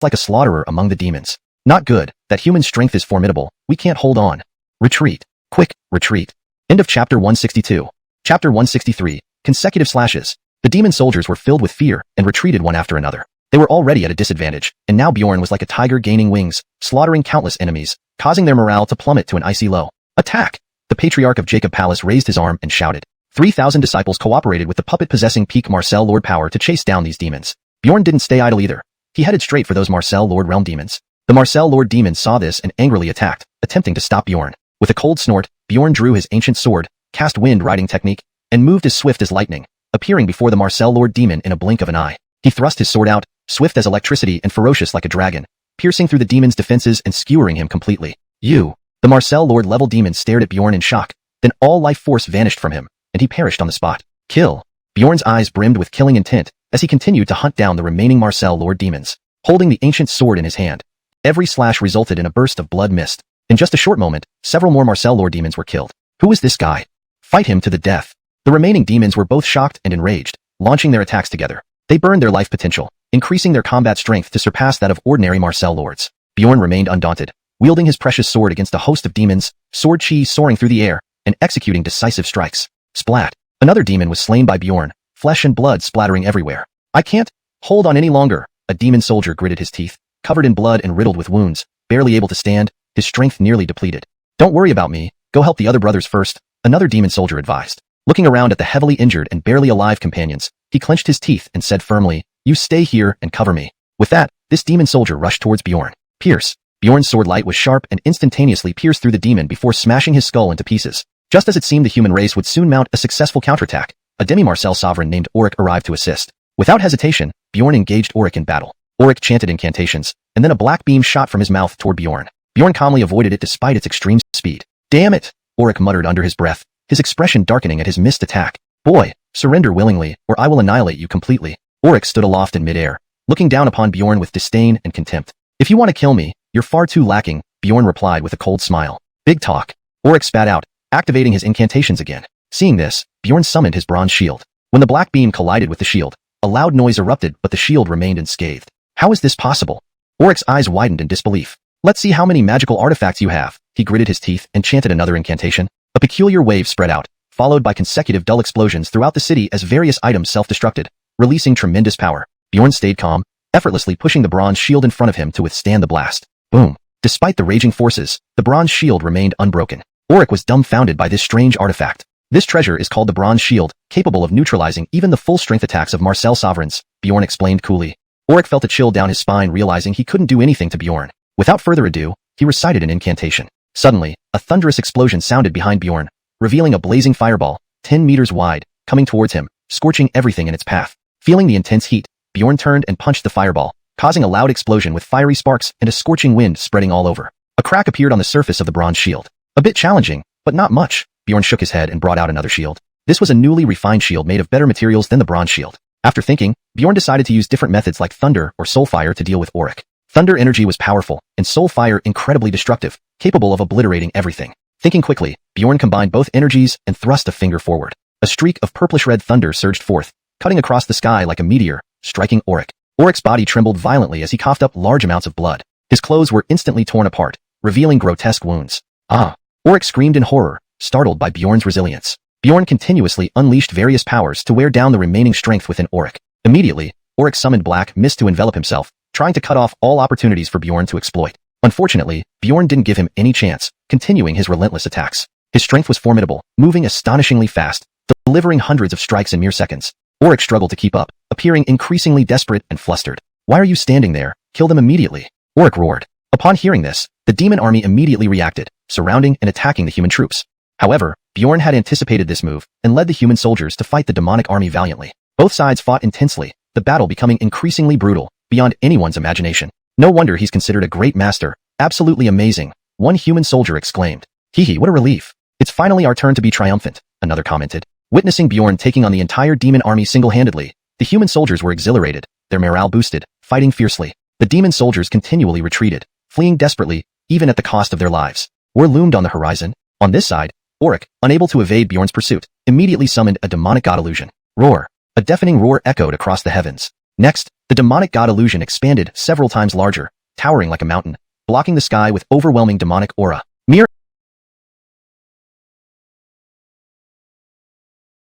like a slaughterer among the demons. Not good, that human strength is formidable, we can't hold on. Retreat. Quick, retreat. End of chapter 162. Chapter 163. Consecutive slashes. The demon soldiers were filled with fear and retreated one after another. They were already at a disadvantage, and now Bjorn was like a tiger gaining wings, slaughtering countless enemies, causing their morale to plummet to an icy low. Attack! The Patriarch of Jacob Palace raised his arm and shouted. 3,000 disciples cooperated with the puppet-possessing peak Marcel Lord power to chase down these demons. Bjorn didn't stay idle either. He headed straight for those Marcel Lord realm demons. The Marcel Lord demons saw this and angrily attacked, attempting to stop Bjorn. With a cold snort, Bjorn drew his ancient sword, cast wind riding technique, and moved as swift as lightning, appearing before the Marcel Lord demon in a blink of an eye. He thrust his sword out, swift as electricity and ferocious like a dragon, piercing through the demon's defenses and skewering him completely. You! The Marcel Lord level demon stared at Bjorn in shock, then all life force vanished from him, and he perished on the spot. Kill! Bjorn's eyes brimmed with killing intent, as he continued to hunt down the remaining Marcel Lord demons, holding the ancient sword in his hand. Every slash resulted in a burst of blood mist. In just a short moment, several more Marcel Lord demons were killed. Who is this guy? Fight him to the death. The remaining demons were both shocked and enraged, launching their attacks together. They burned their life potential, increasing their combat strength to surpass that of ordinary Marcel Lords. Bjorn remained undaunted, wielding his precious sword against a host of demons, sword chi soaring through the air, and executing decisive strikes. Splat! Another demon was slain by Bjorn, flesh and blood splattering everywhere. I can't hold on any longer. A demon soldier gritted his teeth, covered in blood and riddled with wounds, barely able to stand, his strength nearly depleted. Don't worry about me, go help the other brothers first, another demon soldier advised. Looking around at the heavily injured and barely alive companions, he clenched his teeth and said firmly, you stay here and cover me. With that, this demon soldier rushed towards Bjorn. Pierce! Bjorn's sword light was sharp and instantaneously pierced through the demon before smashing his skull into pieces. Just as it seemed the human race would soon mount a successful counterattack, a demi-Marcel sovereign named Auric arrived to assist. Without hesitation, Bjorn engaged Auric in battle. Auric chanted incantations, and then a black beam shot from his mouth toward Bjorn. Bjorn calmly avoided it despite its extreme speed. Damn it! Auric muttered under his breath, his expression darkening at his missed attack. Boy, surrender willingly, or I will annihilate you completely. Auric stood aloft in midair, looking down upon Bjorn with disdain and contempt. If you want to kill me, you're far too lacking, Bjorn replied with a cold smile. Big talk. Auric spat out, activating his incantations again. Seeing this, Bjorn summoned his bronze shield. When the black beam collided with the shield, a loud noise erupted but the shield remained unscathed. How is this possible? Auric's eyes widened in disbelief. Let's see how many magical artifacts you have. He gritted his teeth and chanted another incantation. A peculiar wave spread out, followed by consecutive dull explosions throughout the city as various items self-destructed, releasing tremendous power. Bjorn stayed calm, effortlessly pushing the bronze shield in front of him to withstand the blast. Boom. Despite the raging forces, the bronze shield remained unbroken. Auric was dumbfounded by this strange artifact. This treasure is called the bronze shield, capable of neutralizing even the full-strength attacks of Marcel sovereigns, Bjorn explained coolly. Auric felt a chill down his spine, realizing he couldn't do anything to Bjorn. Without further ado, he recited an incantation. Suddenly, a thunderous explosion sounded behind Bjorn, revealing a blazing fireball, 10 meters wide, coming towards him, scorching everything in its path. Feeling the intense heat, Bjorn turned and punched the fireball, causing a loud explosion with fiery sparks and a scorching wind spreading all over. A crack appeared on the surface of the bronze shield. A bit challenging, but not much. Bjorn shook his head and brought out another shield. This was a newly refined shield made of better materials than the bronze shield. After thinking, Bjorn decided to use different methods like thunder or soul fire to deal with Auric. Thunder energy was powerful, and soul fire incredibly destructive, capable of obliterating everything. Thinking quickly, Bjorn combined both energies and thrust a finger forward. A streak of purplish-red thunder surged forth, cutting across the sky like a meteor, striking Auric. Auric's body trembled violently as he coughed up large amounts of blood. His clothes were instantly torn apart, revealing grotesque wounds. Ah! Auric screamed in horror, startled by Bjorn's resilience. Bjorn continuously unleashed various powers to wear down the remaining strength within Auric. Immediately, Auric summoned black mist to envelop himself, trying to cut off all opportunities for Bjorn to exploit. Unfortunately, Bjorn didn't give him any chance, continuing his relentless attacks. His strength was formidable, moving astonishingly fast, delivering hundreds of strikes in mere seconds. Auric struggled to keep up, appearing increasingly desperate and flustered. "Why are you standing there? Kill them immediately!" Auric roared. Upon hearing this, the demon army immediately reacted, surrounding and attacking the human troops. However, Bjorn had anticipated this move and led the human soldiers to fight the demonic army valiantly. Both sides fought intensely, the battle becoming increasingly brutal, beyond anyone's imagination. "No wonder he's considered a great master. Absolutely amazing," one human soldier exclaimed. "Hee hee, what a relief. It's finally our turn to be triumphant," another commented. Witnessing Bjorn taking on the entire demon army single-handedly, the human soldiers were exhilarated, their morale boosted, fighting fiercely. The demon soldiers continually retreated, fleeing desperately, even at the cost of their lives. War loomed on the horizon. On this side, Auric, unable to evade Bjorn's pursuit, immediately summoned a demonic god illusion. Roar! A deafening roar echoed across the heavens. Next, the demonic god illusion expanded several times larger, towering like a mountain, blocking the sky with overwhelming demonic aura. Mere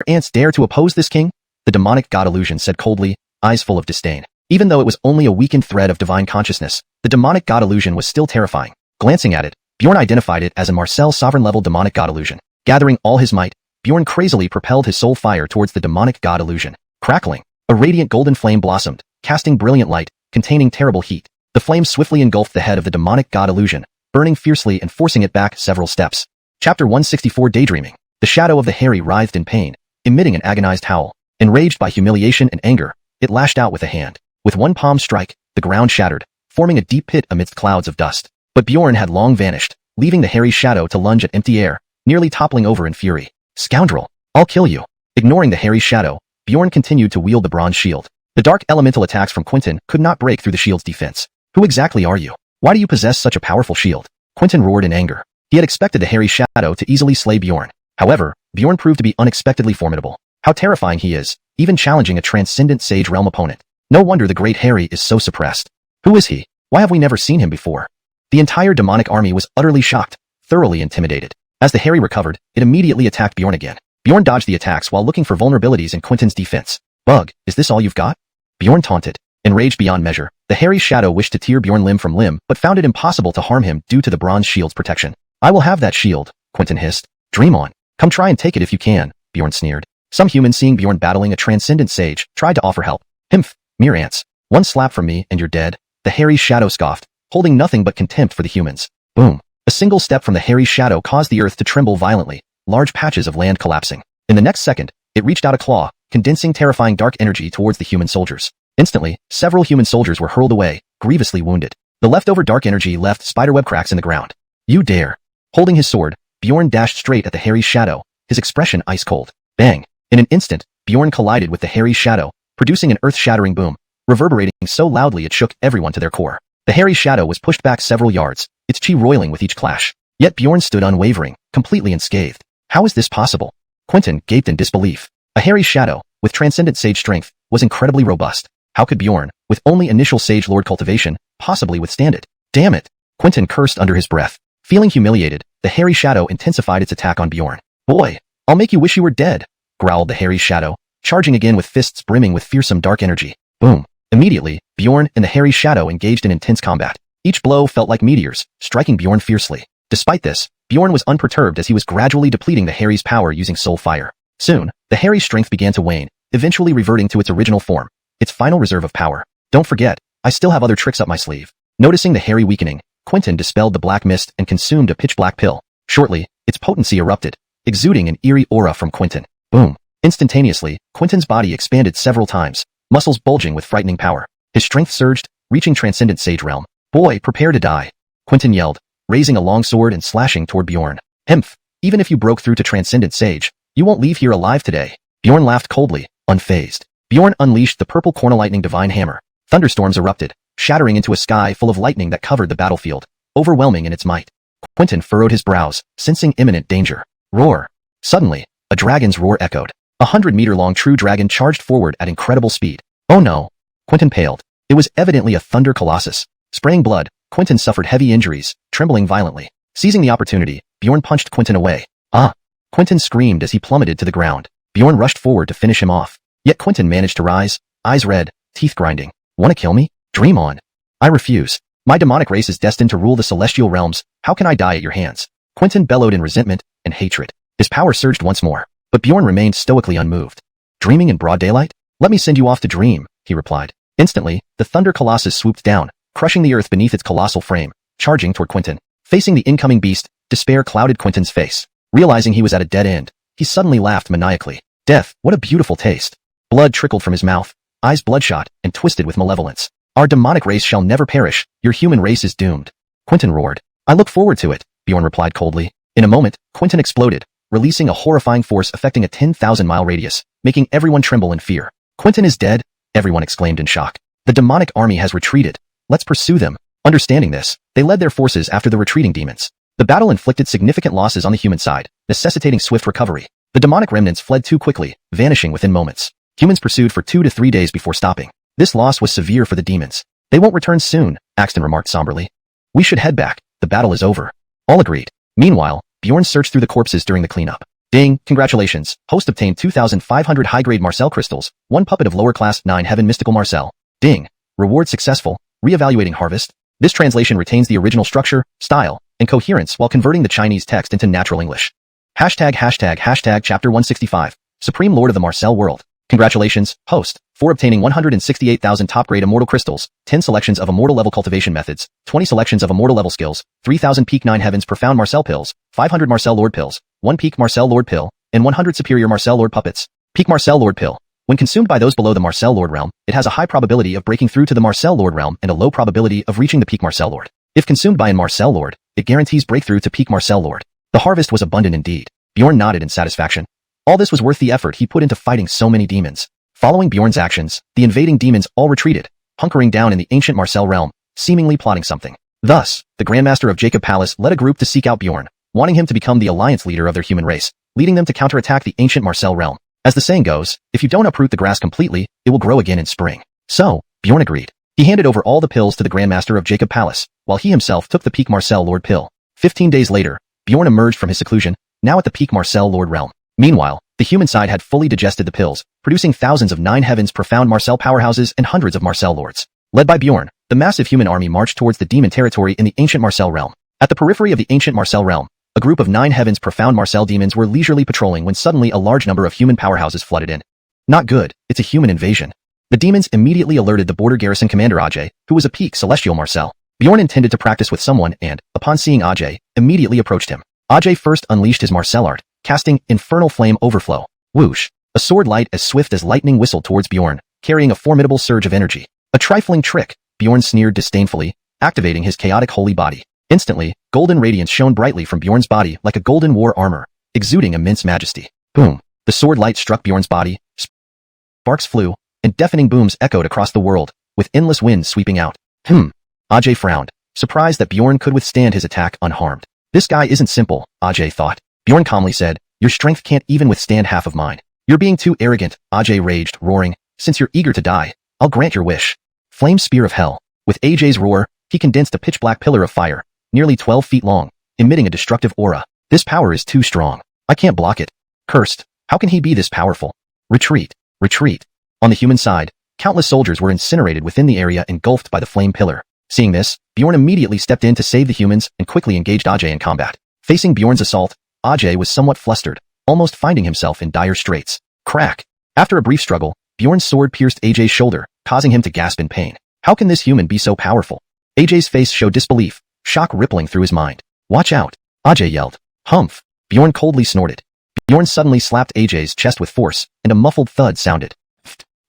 ants dare to oppose this king? The demonic god illusion said coldly, eyes full of disdain. Even though it was only a weakened thread of divine consciousness, the demonic god illusion was still terrifying. Glancing at it, Bjorn identified it as a Marcel sovereign-level demonic god illusion. Gathering all his might, Bjorn crazily propelled his soul fire towards the demonic god illusion. Crackling, a radiant golden flame blossomed, casting brilliant light, containing terrible heat. The flame swiftly engulfed the head of the demonic god illusion, burning fiercely and forcing it back several steps. Chapter 164 Daydreaming. The shadow of the Harry writhed in pain, emitting an agonized howl. Enraged by humiliation and anger, it lashed out with a hand. With one palm strike, the ground shattered, forming a deep pit amidst clouds of dust. But Bjorn had long vanished, leaving the hairy shadow to lunge at empty air, nearly toppling over in fury. "Scoundrel! I'll kill you!" Ignoring the hairy shadow, Bjorn continued to wield the bronze shield. The dark elemental attacks from Quentin could not break through the shield's defense. "Who exactly are you? Why do you possess such a powerful shield?" Quentin roared in anger. He had expected the hairy shadow to easily slay Bjorn. However, Bjorn proved to be unexpectedly formidable. How terrifying he is, even challenging a transcendent Sage Realm opponent. No wonder the Great Harry is so suppressed. Who is he? Why have we never seen him before? The entire demonic army was utterly shocked, thoroughly intimidated. As the Harry recovered, it immediately attacked Bjorn again. Bjorn dodged the attacks while looking for vulnerabilities in Quentin's defense. "Bug, is this all you've got?" Bjorn taunted. Enraged beyond measure, the Harry's shadow wished to tear Bjorn limb from limb, but found it impossible to harm him due to the bronze shield's protection. "I will have that shield," Quentin hissed. "Dream on. Come try and take it if you can," Bjorn sneered. Some humans seeing Bjorn battling a transcendent sage tried to offer help. "Himph, mere ants. One slap from me and you're dead," the Harry's shadow scoffed, holding nothing but contempt for the humans. Boom. A single step from the Harry's shadow caused the earth to tremble violently, large patches of land collapsing. In the next second, it reached out a claw, condensing terrifying dark energy towards the human soldiers. Instantly, several human soldiers were hurled away, grievously wounded. The leftover dark energy left spiderweb cracks in the ground. "You dare!" Holding his sword, Bjorn dashed straight at the Harry's shadow, his expression ice cold. Bang! In an instant, Bjorn collided with the Harry's shadow, producing an earth-shattering boom, reverberating so loudly it shook everyone to their core. The Harry's shadow was pushed back several yards, its chi roiling with each clash. Yet Bjorn stood unwavering, completely unscathed. How is this possible? Quentin gaped in disbelief. A Harry's shadow, with transcendent sage strength, was incredibly robust. How could Bjorn, with only initial Sage Lord cultivation, possibly withstand it? Damn it! Quentin cursed under his breath. Feeling humiliated, the hairy shadow intensified its attack on Bjorn. Boy, I'll make you wish you were dead, growled the hairy shadow, charging again with fists brimming with fearsome dark energy. Boom. Immediately, Bjorn and the hairy shadow engaged in intense combat. Each blow felt like meteors, striking Bjorn fiercely. Despite this, Bjorn was unperturbed as he was gradually depleting the hairy's power using soul fire. Soon, the hairy's strength began to wane, eventually reverting to its original form, its final reserve of power. Don't forget, I still have other tricks up my sleeve. Noticing the hairy weakening, Quentin dispelled the black mist and consumed a pitch-black pill. Shortly, its potency erupted, exuding an eerie aura from Quentin. Boom. Instantaneously, Quentin's body expanded several times, muscles bulging with frightening power. His strength surged, reaching Transcendent Sage Realm. Boy, prepare to die, Quentin yelled, raising a long sword and slashing toward Bjorn. Hemph, even if you broke through to Transcendent Sage, you won't leave here alive today. Bjorn laughed coldly, unfazed. Bjorn unleashed the purple corner-lightning divine hammer. Thunderstorms erupted, shattering into a sky full of lightning that covered the battlefield, overwhelming in its might. Quentin furrowed his brows, sensing imminent danger. Roar. Suddenly, a dragon's roar echoed. 100-meter-long true dragon charged forward at incredible speed. Oh no. Quentin paled. It was evidently a thunder colossus. Spraying blood, Quentin suffered heavy injuries, trembling violently. Seizing the opportunity, Bjorn punched Quentin away. Ah! Quentin screamed as he plummeted to the ground. Bjorn rushed forward to finish him off. Yet Quentin managed to rise, eyes red, teeth grinding. Wanna kill me? Dream on. I refuse. My demonic race is destined to rule the celestial realms. How can I die at your hands? Quentin bellowed in resentment and hatred. His power surged once more, but Bjorn remained stoically unmoved. Dreaming in broad daylight? Let me send you off to dream, he replied. Instantly, the thunder colossus swooped down, crushing the earth beneath its colossal frame, charging toward Quentin. Facing the incoming beast, despair clouded Quentin's face. Realizing he was at a dead end, he suddenly laughed maniacally. Death, what a beautiful taste. Blood trickled from his mouth, eyes bloodshot and twisted with malevolence. Our demonic race shall never perish. Your human race is doomed. Quentin roared. I look forward to it, Bjorn replied coldly. In a moment, Quentin exploded, releasing a horrifying force affecting a 10,000-mile radius, making everyone tremble in fear. Quentin is dead, everyone exclaimed in shock. The demonic army has retreated. Let's pursue them. Understanding this, they led their forces after the retreating demons. The battle inflicted significant losses on the human side, necessitating swift recovery. The demonic remnants fled too quickly, vanishing within moments. Humans pursued for 2 to 3 days before stopping. This loss was severe for the demons. They won't return soon, Axton remarked somberly. We should head back. The battle is over. All agreed. Meanwhile, Bjorn searched through the corpses during the cleanup. Ding, congratulations. Host obtained 2,500 high-grade Marcel crystals, 1 puppet of lower class 9 heaven mystical Marcel. Ding. Reward successful. Reevaluating harvest. This translation retains the original structure, style, and coherence while converting the Chinese text into natural English. Hashtag chapter 165. Supreme Lord of the Marcel world. Congratulations, host, for obtaining 168,000 top-grade immortal crystals, 10 selections of immortal-level cultivation methods, 20 selections of immortal-level skills, 3,000 peak 9 heavens profound Marcel pills, 500 Marcel Lord pills, 1 peak Marcel Lord pill, and 100 superior Marcel Lord puppets. Peak Marcel Lord pill. When consumed by those below the Marcel Lord realm, it has a high probability of breaking through to the Marcel Lord realm and a low probability of reaching the peak Marcel Lord. If consumed by an Marcel Lord, it guarantees breakthrough to peak Marcel Lord. The harvest was abundant indeed. Bjorn nodded in satisfaction. All this was worth the effort he put into fighting so many demons. Following Bjorn's actions, the invading demons all retreated, hunkering down in the ancient Marcel realm, seemingly plotting something. Thus, the Grandmaster of Jacob Palace led a group to seek out Bjorn, wanting him to become the alliance leader of their human race, leading them to counterattack the ancient Marcel realm. As the saying goes, if you don't uproot the grass completely, it will grow again in spring. So, Bjorn agreed. He handed over all the pills to the Grandmaster of Jacob Palace, while he himself took the peak Marcel Lord pill. 15 days later, Bjorn emerged from his seclusion, now at the peak Marcel Lord realm. Meanwhile, the human side had fully digested the pills, producing thousands of 9 heavens profound Marcel powerhouses and hundreds of Marcel lords. Led by Bjorn, the massive human army marched towards the demon territory in the ancient Marcel realm. At the periphery of the ancient Marcel realm, a group of 9 heavens profound Marcel demons were leisurely patrolling when suddenly a large number of human powerhouses flooded in. Not good, it's a human invasion. The demons immediately alerted the border garrison commander Ajay, who was a peak celestial Marcel. Bjorn intended to practice with someone and, upon seeing Ajay, immediately approached him. Ajay first unleashed his Marcel art, casting Infernal Flame Overflow. Whoosh! A sword light as swift as lightning whistled towards Bjorn, carrying a formidable surge of energy. A trifling trick, Bjorn sneered disdainfully, activating his chaotic holy body. Instantly, golden radiance shone brightly from Bjorn's body like a golden war armor, exuding immense majesty. Boom! The sword light struck Bjorn's body, sparks flew, and deafening booms echoed across the world, with endless winds sweeping out. Ajay frowned, surprised that Bjorn could withstand his attack unharmed. This guy isn't simple, Ajay thought. Bjorn calmly said, your strength can't even withstand half of mine. You're being too arrogant, Ajay raged, roaring. Since you're eager to die, I'll grant your wish. Flame Spear of Hell. With Ajay's roar, he condensed a pitch-black pillar of fire, nearly 12 feet long, emitting a destructive aura. This power is too strong. I can't block it. Cursed. How can he be this powerful? Retreat. Retreat. On the human side, countless soldiers were incinerated within the area engulfed by the flame pillar. Seeing this, Bjorn immediately stepped in to save the humans and quickly engaged Ajay in combat. Facing Bjorn's assault, Ajay was somewhat flustered, almost finding himself in dire straits. Crack. After a brief struggle, Bjorn's sword pierced Ajay's shoulder, causing him to gasp in pain. How can this human be so powerful? Ajay's face showed disbelief, shock rippling through his mind. Watch out! Ajay yelled. Humph! Bjorn coldly snorted. Bjorn suddenly slapped Ajay's chest with force, and a muffled thud sounded.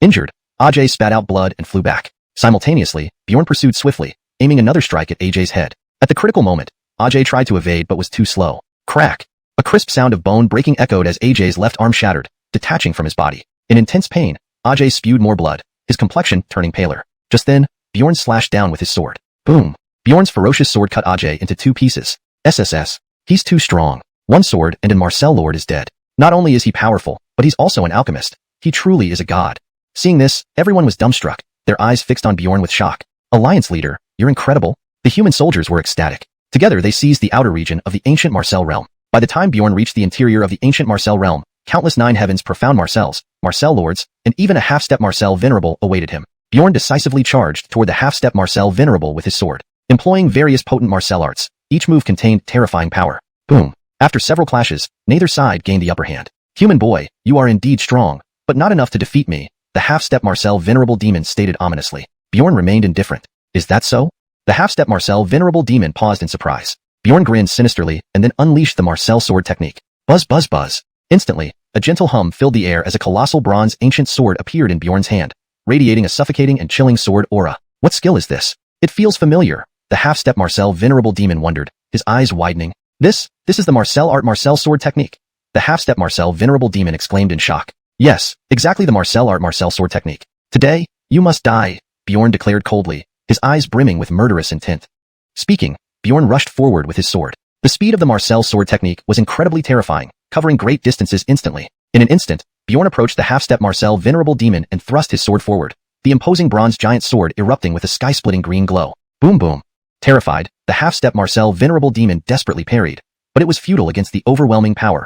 Injured, Ajay spat out blood and flew back. Simultaneously, Bjorn pursued swiftly, aiming another strike at Ajay's head. At the critical moment, Ajay tried to evade but was too slow. Crack! A crisp sound of bone breaking echoed as Ajay's left arm shattered, detaching from his body. In intense pain, Ajay spewed more blood, his complexion turning paler. Just then, Bjorn slashed down with his sword. Boom! Bjorn's ferocious sword cut Ajay into 2 pieces. SSS. He's too strong. One sword and an Marcel Lord is dead. Not only is he powerful, but he's also an alchemist. He truly is a god. Seeing this, everyone was dumbstruck, their eyes fixed on Bjorn with shock. Alliance leader, you're incredible. The human soldiers were ecstatic. Together they seized the outer region of the ancient Marcel realm. By the time Bjorn reached the interior of the ancient Marcel realm, countless 9 heavens profound Marcels, Marcel Lords, and even a half-step Marcel Venerable awaited him. Bjorn decisively charged toward the half-step Marcel Venerable with his sword, employing various potent Marcel arts. Each move contained terrifying power. Boom. After several clashes, neither side gained the upper hand. Human boy, you are indeed strong, but not enough to defeat me, the half-step Marcel Venerable Demon stated ominously. Bjorn remained indifferent. Is that so? The half-step Marcel Venerable Demon paused in surprise. Bjorn grinned sinisterly and then unleashed the Marcel sword technique. Buzz buzz buzz. Instantly, a gentle hum filled the air as a colossal bronze ancient sword appeared in Bjorn's hand, radiating a suffocating and chilling sword aura. What skill is this? It feels familiar. The half-step Marcel Venerable Demon wondered, his eyes widening. This is the Marcel art Marcel sword technique. The half-step Marcel Venerable Demon exclaimed in shock. Yes, exactly the Marcel art Marcel sword technique. Today, you must die, Bjorn declared coldly, his eyes brimming with murderous intent. Speaking, Bjorn rushed forward with his sword. The speed of the Marcel sword technique was incredibly terrifying, covering great distances instantly. In an instant, Bjorn approached the half-step Marcel Venerable Demon and thrust his sword forward, the imposing bronze giant sword erupting with a sky-splitting green glow. Boom boom. Terrified, the half-step Marcel Venerable Demon desperately parried, but it was futile against the overwhelming power,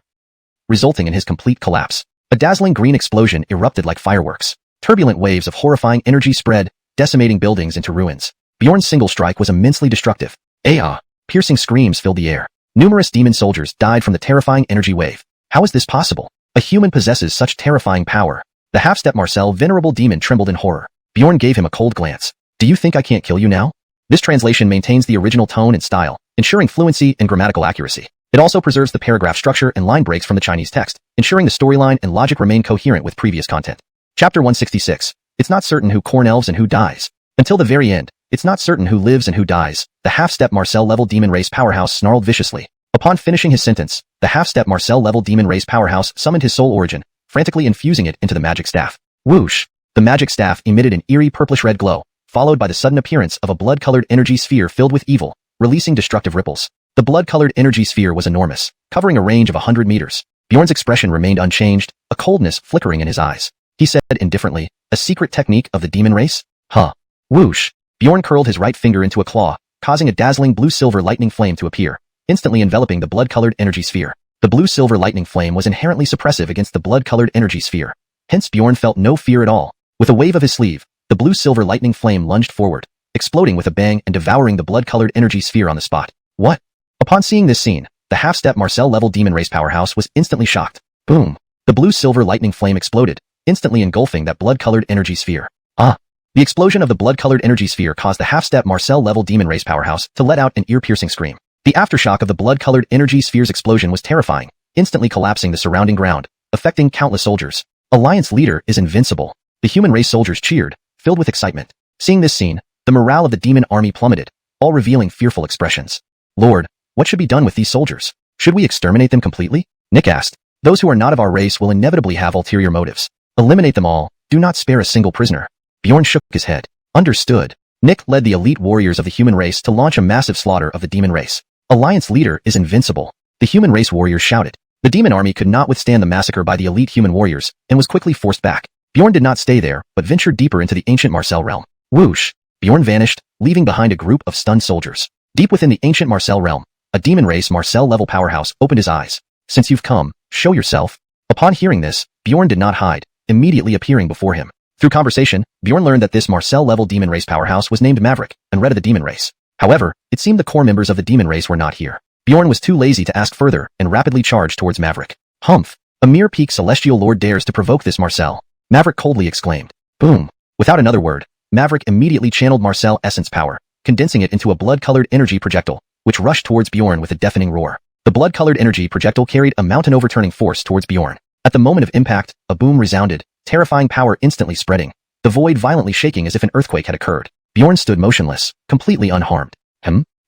resulting in his complete collapse. A dazzling green explosion erupted like fireworks. Turbulent waves of horrifying energy spread, decimating buildings into ruins. Bjorn's single strike was immensely destructive. Ah! Piercing screams filled the air. Numerous demon soldiers died from the terrifying energy wave. How is this possible? A human possesses such terrifying power. The half-step Marcel Venerable Demon trembled in horror. Bjorn gave him a cold glance. Do you think I can't kill you now? This translation maintains the original tone and style, ensuring fluency and grammatical accuracy. It also preserves the paragraph structure and line breaks from the Chinese text, ensuring the storyline and logic remain coherent with previous content. Chapter 166. It's not certain who corn elves and who dies. Until the very end, it's not certain who lives and who dies. The half-step Marcel level demon race powerhouse snarled viciously. Upon finishing his sentence, the half-step Marcel level demon race powerhouse summoned his soul origin, frantically infusing it into the magic staff. Whoosh! The magic staff emitted an eerie purplish-red glow, followed by the sudden appearance of a blood-colored energy sphere filled with evil, releasing destructive ripples. The blood-colored energy sphere was enormous, covering a range of 100 meters. Bjorn's expression remained unchanged, a coldness flickering in his eyes. He said indifferently, a secret technique of the demon race? Huh. Whoosh! Bjorn curled his right finger into a claw, causing a dazzling blue-silver lightning flame to appear, instantly enveloping the blood-colored energy sphere. The blue-silver lightning flame was inherently suppressive against the blood-colored energy sphere. Hence Bjorn felt no fear at all. With a wave of his sleeve, the blue-silver lightning flame lunged forward, exploding with a bang and devouring the blood-colored energy sphere on the spot. What? Upon seeing this scene, the half-step Marcel level demon race powerhouse was instantly shocked. Boom! The blue-silver lightning flame exploded, instantly engulfing that blood-colored energy sphere. Ah! The explosion of the blood-colored energy sphere caused the half-step Marcel level demon race powerhouse to let out an ear-piercing scream. The aftershock of the blood-colored energy sphere's explosion was terrifying, instantly collapsing the surrounding ground, affecting countless soldiers. Alliance leader is invincible. The human race soldiers cheered, filled with excitement. Seeing this scene, the morale of the demon army plummeted, all revealing fearful expressions. Lord, what should be done with these soldiers? Should we exterminate them completely? Nick asked. Those who are not of our race will inevitably have ulterior motives. Eliminate them all, do not spare a single prisoner. Bjorn shook his head. Understood. Nick led the elite warriors of the human race to launch a massive slaughter of the demon race. Alliance leader is invincible. The human race warriors shouted. The demon army could not withstand the massacre by the elite human warriors, and was quickly forced back. Bjorn did not stay there, but ventured deeper into the ancient Marcel realm. Whoosh! Bjorn vanished, leaving behind a group of stunned soldiers. Deep within the ancient Marcel realm, a demon race Marcel-level powerhouse opened his eyes. Since you've come, show yourself. Upon hearing this, Bjorn did not hide, immediately appearing before him. Through conversation, Bjorn learned that this Marcel-level demon race powerhouse was named Maverick, and read of the demon race. However, it seemed the core members of the demon race were not here. Bjorn was too lazy to ask further and rapidly charged towards Maverick. Humph! A mere peak celestial lord dares to provoke this Marcel. Maverick coldly exclaimed. Boom! Without another word, Maverick immediately channeled Marcel essence power, condensing it into a blood-colored energy projectile, which rushed towards Bjorn with a deafening roar. The blood-colored energy projectile carried a mountain-overturning force towards Bjorn. At the moment of impact, a boom resounded, terrifying power instantly spreading, the void violently shaking as if an earthquake had occurred. Bjorn stood motionless, completely unharmed.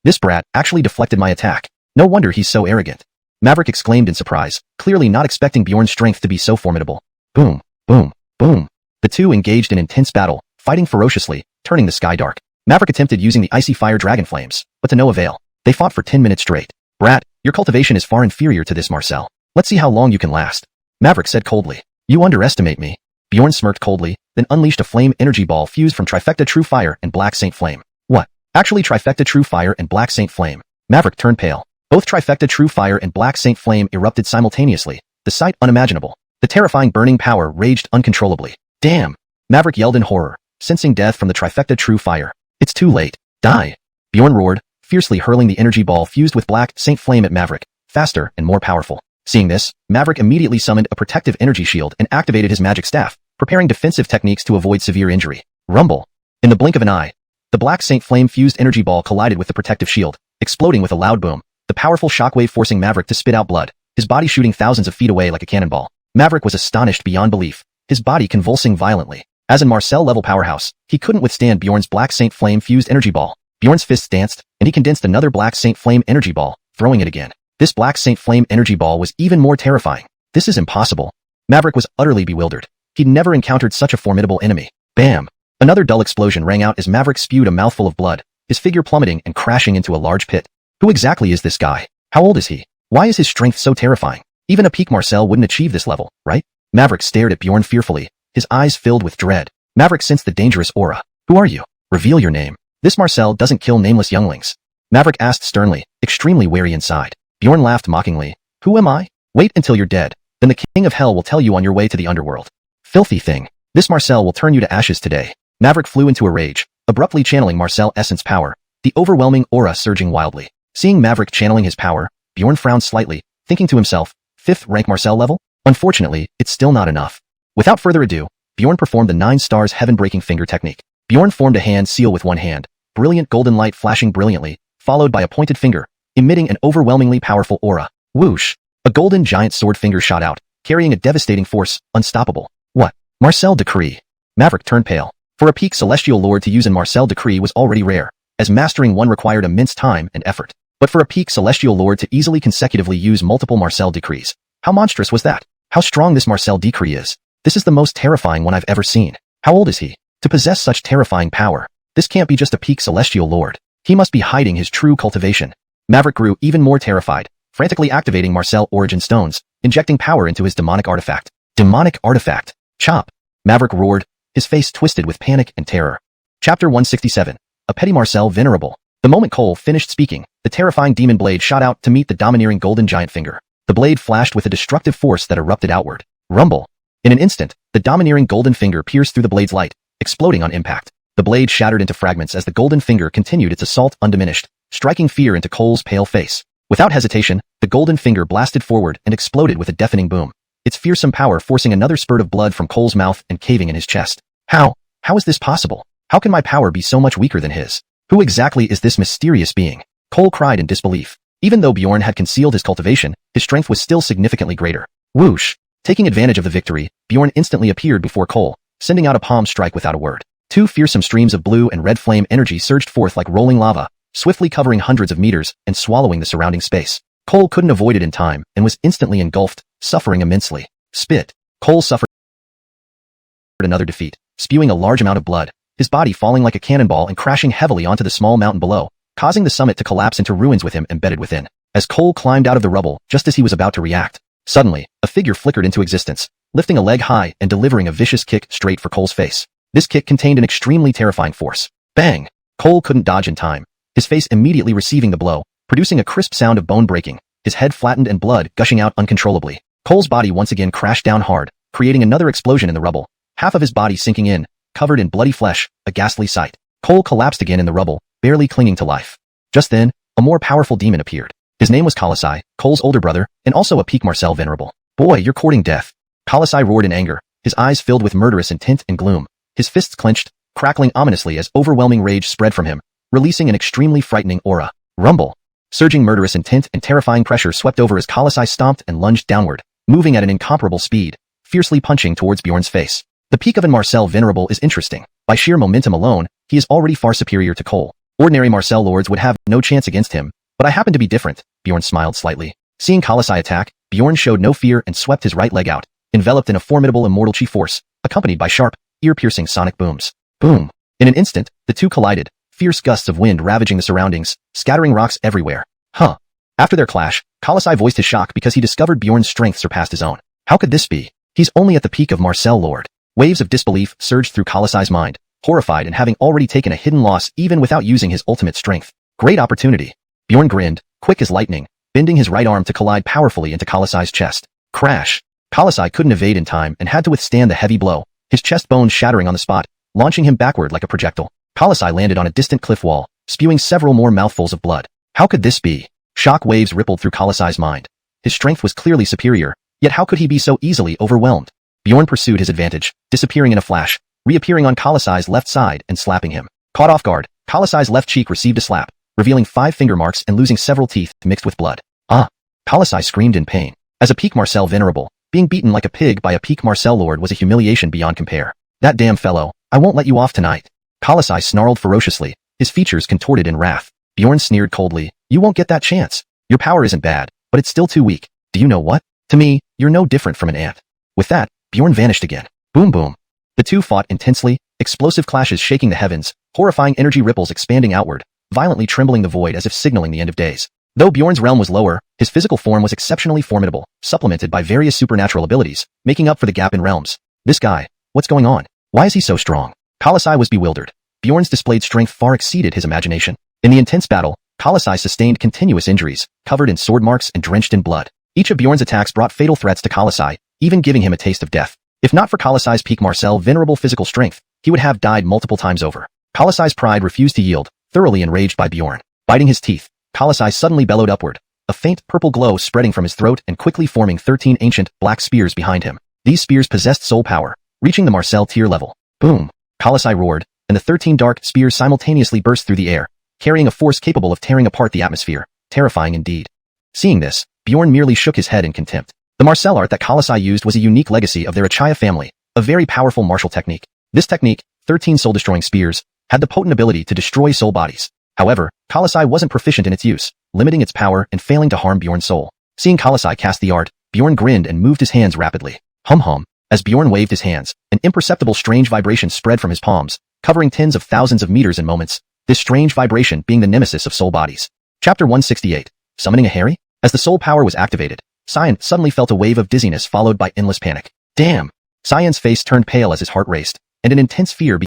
This brat actually deflected my attack. No wonder he's so arrogant. Maverick exclaimed in surprise, clearly not expecting Bjorn's strength to be so formidable. Boom, boom, boom. The two engaged in intense battle, fighting ferociously, turning the sky dark. Maverick attempted using the icy fire dragon flames, but to no avail. They fought for 10 minutes straight. Brat, your cultivation is far inferior to this Marcel. Let's see how long you can last. Maverick said coldly. You underestimate me. Bjorn smirked coldly, then unleashed a flame energy ball fused from Trifecta True Fire and Black Saint Flame. What? Actually Trifecta True Fire and Black Saint Flame. Maverick turned pale. Both Trifecta True Fire and Black Saint Flame erupted simultaneously, the sight unimaginable. The terrifying burning power raged uncontrollably. Damn! Maverick yelled in horror, sensing death from the Trifecta True Fire. It's too late. Die! Bjorn roared, fiercely hurling the energy ball fused with Black Saint Flame at Maverick, faster and more powerful. Seeing this, Maverick immediately summoned a protective energy shield and activated his magic staff, preparing defensive techniques to avoid severe injury. Rumble! In the blink of an eye, the Black Saint Flame fused energy ball collided with the protective shield, exploding with a loud boom, the powerful shockwave forcing Maverick to spit out blood, his body shooting thousands of feet away like a cannonball. Maverick was astonished beyond belief, his body convulsing violently. As a Marcel-level powerhouse, he couldn't withstand Bjorn's Black Saint Flame fused energy ball. Bjorn's fists danced, and he condensed another Black Saint Flame energy ball, throwing it again. This Black Saint Flame energy ball was even more terrifying. This is impossible. Maverick was utterly bewildered. He'd never encountered such a formidable enemy. Bam! Another dull explosion rang out as Maverick spewed a mouthful of blood, his figure plummeting and crashing into a large pit. Who exactly is this guy? How old is he? Why is his strength so terrifying? Even a peak Marcel wouldn't achieve this level, right? Maverick stared at Bjorn fearfully, his eyes filled with dread. Maverick sensed the dangerous aura. Who are you? Reveal your name. This Marcel doesn't kill nameless younglings. Maverick asked sternly, extremely wary inside. Bjorn laughed mockingly. Who am I? Wait until you're dead. Then the king of hell will tell you on your way to the underworld. Filthy thing. This Marcel will turn you to ashes today. Maverick flew into a rage, abruptly channeling Marcel essence power, the overwhelming aura surging wildly. Seeing Maverick channeling his power, Bjorn frowned slightly, thinking to himself, 5th rank Marcel level? Unfortunately, it's still not enough. Without further ado, Bjorn performed the 9 stars heaven-breaking finger technique. Bjorn formed a hand seal with one hand, brilliant golden light flashing brilliantly, followed by a pointed finger, emitting an overwhelmingly powerful aura. Whoosh! A golden giant sword finger shot out, carrying a devastating force, unstoppable. What? Marcel Decree. Maverick turned pale. For a peak celestial lord to use an Marcel Decree was already rare, as mastering one required immense time and effort. But for a peak celestial lord to easily consecutively use multiple Marcel Decrees, how monstrous was that? How strong this Marcel Decree is. This is the most terrifying one I've ever seen. How old is he? To possess such terrifying power, this can't be just a peak celestial lord. He must be hiding his true cultivation. Maverick grew even more terrified, frantically activating Marcel Origin Stones, injecting power into his demonic artifact. Demonic artifact. Chop! Maverick roared, his face twisted with panic and terror. Chapter 167. A petty Marcel Venerable. The moment Cole finished speaking, the terrifying demon blade shot out to meet the domineering golden giant finger. The blade flashed with a destructive force that erupted outward. Rumble! In an instant, the domineering golden finger pierced through the blade's light, exploding on impact. The blade shattered into fragments as the golden finger continued its assault undiminished, striking fear into Cole's pale face. Without hesitation, the golden finger blasted forward and exploded with a deafening boom, its fearsome power forcing another spurt of blood from Cole's mouth and caving in his chest. How is this possible? How can my power be so much weaker than his? Who exactly is this mysterious being? Cole cried in disbelief. Even though Bjorn had concealed his cultivation, his strength was still significantly greater. Whoosh! Taking advantage of the victory, Bjorn instantly appeared before Cole, sending out a palm strike without a word. 2 fearsome streams of blue and red flame energy surged forth like rolling lava, swiftly covering hundreds of meters and swallowing the surrounding space. Cole couldn't avoid it in time and was instantly engulfed, suffering immensely. Spit! Cole suffered another defeat, spewing a large amount of blood, his body falling like a cannonball and crashing heavily onto the small mountain below, causing the summit to collapse into ruins with him embedded within. As Cole climbed out of the rubble just as he was about to react, suddenly, a figure flickered into existence, lifting a leg high and delivering a vicious kick straight for Cole's face. This kick contained an extremely terrifying force. Bang! Cole couldn't dodge in time. his face immediately receiving the blow, producing a crisp sound of bone breaking, his head flattened and blood gushing out uncontrollably. Cole's body once again crashed down hard, creating another explosion in the rubble, half of his body sinking in, covered in bloody flesh, a ghastly sight. Cole collapsed again in the rubble, barely clinging to life. Just then, a more powerful demon appeared. His name was Colossi, Cole's older brother, and also a Peak Marcel Venerable. Boy, you're courting death. Colossi roared in anger, his eyes filled with murderous intent and gloom, his fists clenched, crackling ominously as overwhelming rage spread from him, releasing an extremely frightening aura. Rumble. Surging murderous intent and terrifying pressure swept over as Colossi stomped and lunged downward, moving at an incomparable speed, fiercely punching towards Bjorn's face. The peak of an Marcel Venerable is interesting. By sheer momentum alone, he is already far superior to Cole. Ordinary Marcel lords would have no chance against him, but I happen to be different. Bjorn smiled slightly. Seeing Colossi attack, Bjorn showed no fear and swept his right leg out, enveloped in a formidable immortal chi force, accompanied by sharp, ear-piercing sonic booms. Boom! In an instant, the two collided, fierce gusts of wind ravaging the surroundings, scattering rocks everywhere. Huh. After their clash, Colossi voiced his shock because he discovered Bjorn's strength surpassed his own. How could this be? He's only at the peak of Marcel Lord. Waves of disbelief surged through Colossi's mind, horrified and having already taken a hidden loss even without using his ultimate strength. Great opportunity. Bjorn grinned, quick as lightning, bending his right arm to collide powerfully into Colossi's chest. Crash. Colossi couldn't evade in time and had to withstand the heavy blow, his chest bones shattering on the spot, launching him backward like a projectile. Colossi landed on a distant cliff wall, spewing several more mouthfuls of blood. How could this be? Shock waves rippled through Colossi's mind. His strength was clearly superior, yet how could he be so easily overwhelmed? Bjorn pursued his advantage, disappearing in a flash, reappearing on Colossi's left side and slapping him. Caught off guard, Colossi's left cheek received a slap, revealing 5 finger marks and losing several teeth mixed with blood. Ah! Colossi screamed in pain. As a Peak Marcel Venerable, being beaten like a pig by a Peak Marcel Lord was a humiliation beyond compare. That damn fellow, I won't let you off tonight. Colossi snarled ferociously, his features contorted in wrath. Bjorn sneered coldly, you won't get that chance. Your power isn't bad, but it's still too weak. Do you know what? To me, you're no different from an ant. With that, Bjorn vanished again. Boom boom. The two fought intensely, explosive clashes shaking the heavens, horrifying energy ripples expanding outward, violently trembling the void as if signaling the end of days. Though Bjorn's realm was lower, his physical form was exceptionally formidable, supplemented by various supernatural abilities, making up for the gap in realms. This guy, what's going on? Why is he so strong? Colossi was bewildered. Bjorn's displayed strength far exceeded his imagination. In the intense battle, Colossi sustained continuous injuries, covered in sword marks and drenched in blood. Each of Bjorn's attacks brought fatal threats to Colossi, even giving him a taste of death. If not for Colossi's Peak Marcel Venerable physical strength, he would have died multiple times over. Colossi's pride refused to yield, thoroughly enraged by Bjorn. Biting his teeth, Colossi suddenly bellowed upward, a faint purple glow spreading from his throat and quickly forming 13 ancient, black spears behind him. These spears possessed soul power, reaching the Marcel tier level. Boom! Colossi roared, and the 13 dark spears simultaneously burst through the air, carrying a force capable of tearing apart the atmosphere. Terrifying indeed. Seeing this, Bjorn merely shook his head in contempt. The martial art that Colossi used was a unique legacy of their Achaya family, a very powerful martial technique. This technique, 13 soul-destroying spears, had the potent ability to destroy soul bodies. However, Colossi wasn't proficient in its use, limiting its power and failing to harm Bjorn's soul. Seeing Colossi cast the art, Bjorn grinned and moved his hands rapidly. Hum. As Bjorn waved his hands, an imperceptible strange vibration spread from his palms, covering tens of thousands of meters in moments, this strange vibration being the nemesis of soul bodies. Chapter 168. Summoning a Harry? As the soul power was activated, Cyan suddenly felt a wave of dizziness followed by endless panic. Damn! Cyan's face turned pale as his heart raced, and an intense fear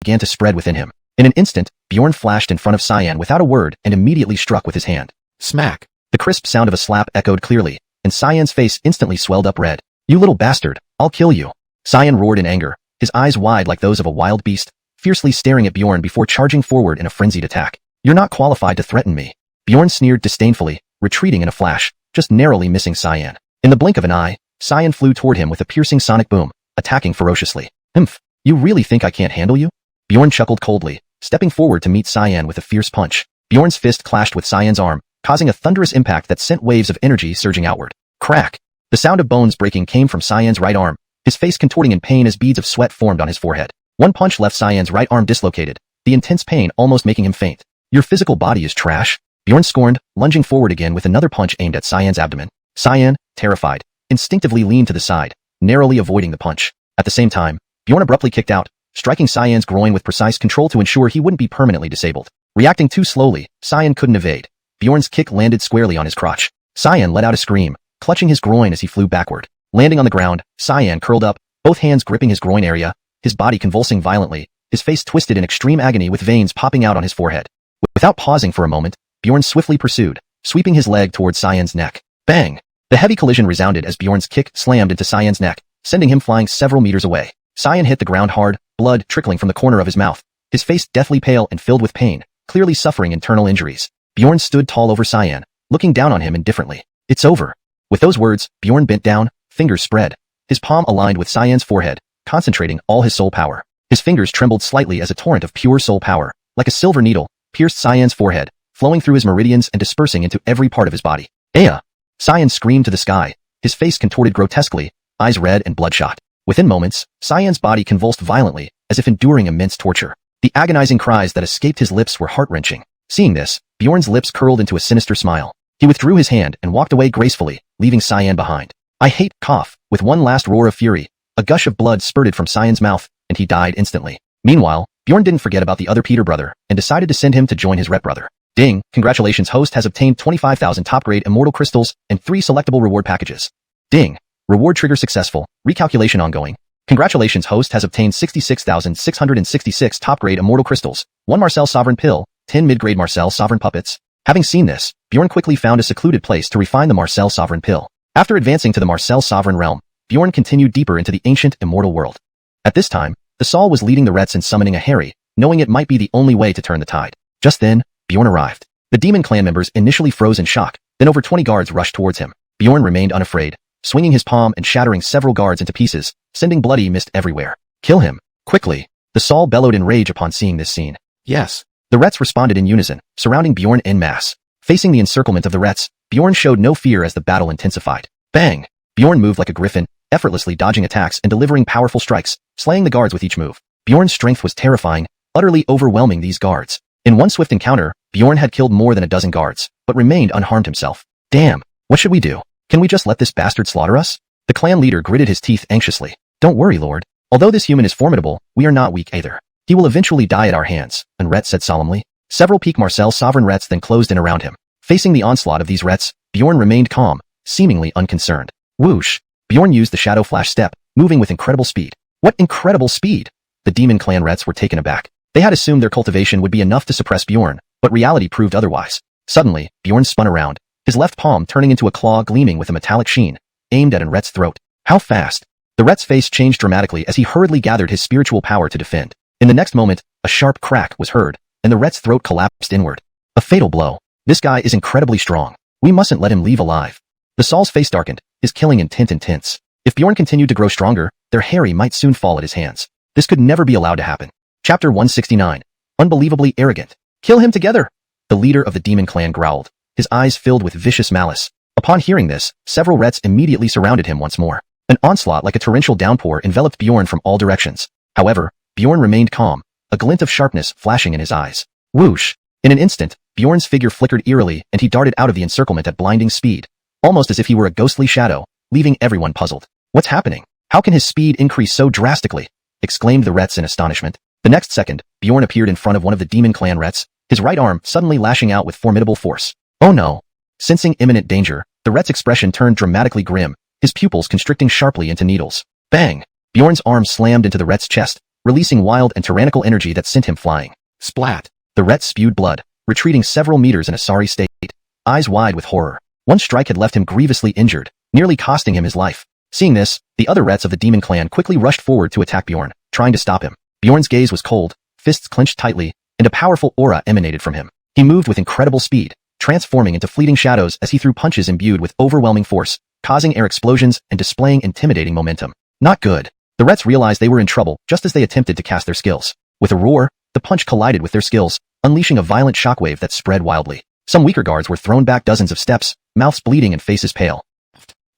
began to spread within him. In an instant, Bjorn flashed in front of Cyan without a word and immediately struck with his hand. Smack! The crisp sound of a slap echoed clearly, and Cyan's face instantly swelled up red. You little bastard, I'll kill you! Cyan roared in anger, his eyes wide like those of a wild beast, fiercely staring at Bjorn before charging forward in a frenzied attack. You're not qualified to threaten me. Bjorn sneered disdainfully, retreating in a flash, just narrowly missing Cyan. In the blink of an eye, Cyan flew toward him with a piercing sonic boom, attacking ferociously. Humph! You really think I can't handle you? Bjorn chuckled coldly, stepping forward to meet Cyan with a fierce punch. Bjorn's fist clashed with Cyan's arm, causing a thunderous impact that sent waves of energy surging outward. Crack! The sound of bones breaking came from Cyan's right arm, his face contorting in pain as beads of sweat formed on his forehead. One punch left Cyan's right arm dislocated, the intense pain almost making him faint. Your physical body is trash? Bjorn scorned, lunging forward again with another punch aimed at Cyan's abdomen. Cyan, terrified, instinctively leaned to the side, narrowly avoiding the punch. At the same time, Bjorn abruptly kicked out, striking Cyan's groin with precise control to ensure he wouldn't be permanently disabled. Reacting too slowly, Cyan couldn't evade. Bjorn's kick landed squarely on his crotch. Cyan let out a scream, clutching his groin as he flew backward. Landing on the ground, Cyan curled up, both hands gripping his groin area, his body convulsing violently, his face twisted in extreme agony with veins popping out on his forehead. Without pausing for a moment, Bjorn swiftly pursued, sweeping his leg towards Cyan's neck. Bang! The heavy collision resounded as Bjorn's kick slammed into Cyan's neck, sending him flying several meters away. Cyan hit the ground hard, blood trickling from the corner of his mouth, his face deathly pale and filled with pain, clearly suffering internal injuries. Bjorn stood tall over Cyan, looking down on him indifferently. It's over. With those words, Bjorn bent down, fingers spread, his palm aligned with Cyan's forehead, concentrating all his soul power. His fingers trembled slightly as a torrent of pure soul power, like a silver needle, pierced Cyan's forehead, flowing through his meridians and dispersing into every part of his body. Aya! Cyan screamed to the sky, his face contorted grotesquely, eyes red and bloodshot. Within moments, Cyan's body convulsed violently, as if enduring immense torture. The agonizing cries that escaped his lips were heart-wrenching. Seeing this, Bjorn's lips curled into a sinister smile. He withdrew his hand and walked away gracefully, leaving Cyan behind. I hate, cough, with one last roar of fury, a gush of blood spurted from Cyan's mouth, and he died instantly. Meanwhile, Bjorn didn't forget about the other Peter brother, and decided to send him to join his rep brother. Ding, congratulations, host has obtained 25,000 top-grade immortal crystals and 3 selectable reward packages. Ding, reward trigger successful, recalculation ongoing. Congratulations, host has obtained 66,666 top-grade immortal crystals, 1 Marcel Sovereign pill, 10 mid-grade Marcel Sovereign puppets. Having seen this, Bjorn quickly found a secluded place to refine the Marcel Sovereign pill. After advancing to the Marcel Sovereign realm, Bjorn continued deeper into the ancient immortal world. At this time, the Sol was leading the Rets in summoning a Harry, knowing it might be the only way to turn the tide. Just then, Bjorn arrived. The demon clan members initially froze in shock, then over 20 guards rushed towards him. Bjorn remained unafraid, swinging his palm and shattering several guards into pieces, sending bloody mist everywhere. Kill him, quickly! The Sol bellowed in rage upon seeing this scene. Yes. The Rets responded in unison, surrounding Bjorn en masse. Facing the encirclement of the Rets, Bjorn showed no fear as the battle intensified. Bang! Bjorn moved like a griffin, effortlessly dodging attacks and delivering powerful strikes, slaying the guards with each move. Bjorn's strength was terrifying, utterly overwhelming these guards. In one swift encounter, Bjorn had killed more than a dozen guards, but remained unharmed himself. Damn! What should we do? Can we just let this bastard slaughter us? The clan leader gritted his teeth anxiously. Don't worry, Lord. Although this human is formidable, we are not weak either. He will eventually die at our hands, and Ret said solemnly. Several peak Marcel Sovereign Rets then closed in around him. Facing the onslaught of these Rets, Bjorn remained calm, seemingly unconcerned. Whoosh! Bjorn used the Shadow Flash step, moving with incredible speed. What incredible speed! The Demon Clan Rets were taken aback. They had assumed their cultivation would be enough to suppress Bjorn, but reality proved otherwise. Suddenly, Bjorn spun around, his left palm turning into a claw gleaming with a metallic sheen, aimed at an Ret's throat. How fast! The Ret's face changed dramatically as he hurriedly gathered his spiritual power to defend. In the next moment, a sharp crack was heard, and the Ret's throat collapsed inward. A fatal blow. This guy is incredibly strong. We mustn't let him leave alive. The Sol's face darkened, his killing intent intense. If Bjorn continued to grow stronger, their Harry might soon fall at his hands. This could never be allowed to happen. Chapter 169. Unbelievably arrogant. Kill him together! The leader of the demon clan growled, his eyes filled with vicious malice. Upon hearing this, several Rets immediately surrounded him once more. An onslaught like a torrential downpour enveloped Bjorn from all directions. However, Bjorn remained calm, a glint of sharpness flashing in his eyes. Whoosh! In an instant, Bjorn's figure flickered eerily and he darted out of the encirclement at blinding speed, almost as if he were a ghostly shadow, leaving everyone puzzled. What's happening? How can his speed increase so drastically? Exclaimed the Rets in astonishment. The next second, Bjorn appeared in front of one of the demon clan Rets, his right arm suddenly lashing out with formidable force. Oh no! Sensing imminent danger, the Ret's expression turned dramatically grim, his pupils constricting sharply into needles. Bang! Bjorn's arm slammed into the Ret's chest, releasing wild and tyrannical energy that sent him flying. Splat! The Ret spewed blood, retreating several meters in a sorry state, eyes wide with horror. One strike had left him grievously injured, nearly costing him his life. Seeing this, the other Rets of the demon clan quickly rushed forward to attack Bjorn, trying to stop him. Bjorn's gaze was cold, fists clenched tightly, and a powerful aura emanated from him. He moved with incredible speed, transforming into fleeting shadows as he threw punches imbued with overwhelming force, causing air explosions and displaying intimidating momentum. Not good. The Rets realized they were in trouble just as they attempted to cast their skills. With a roar, the punch collided with their skills, unleashing a violent shockwave that spread wildly. Some weaker guards were thrown back dozens of steps, mouths bleeding and faces pale.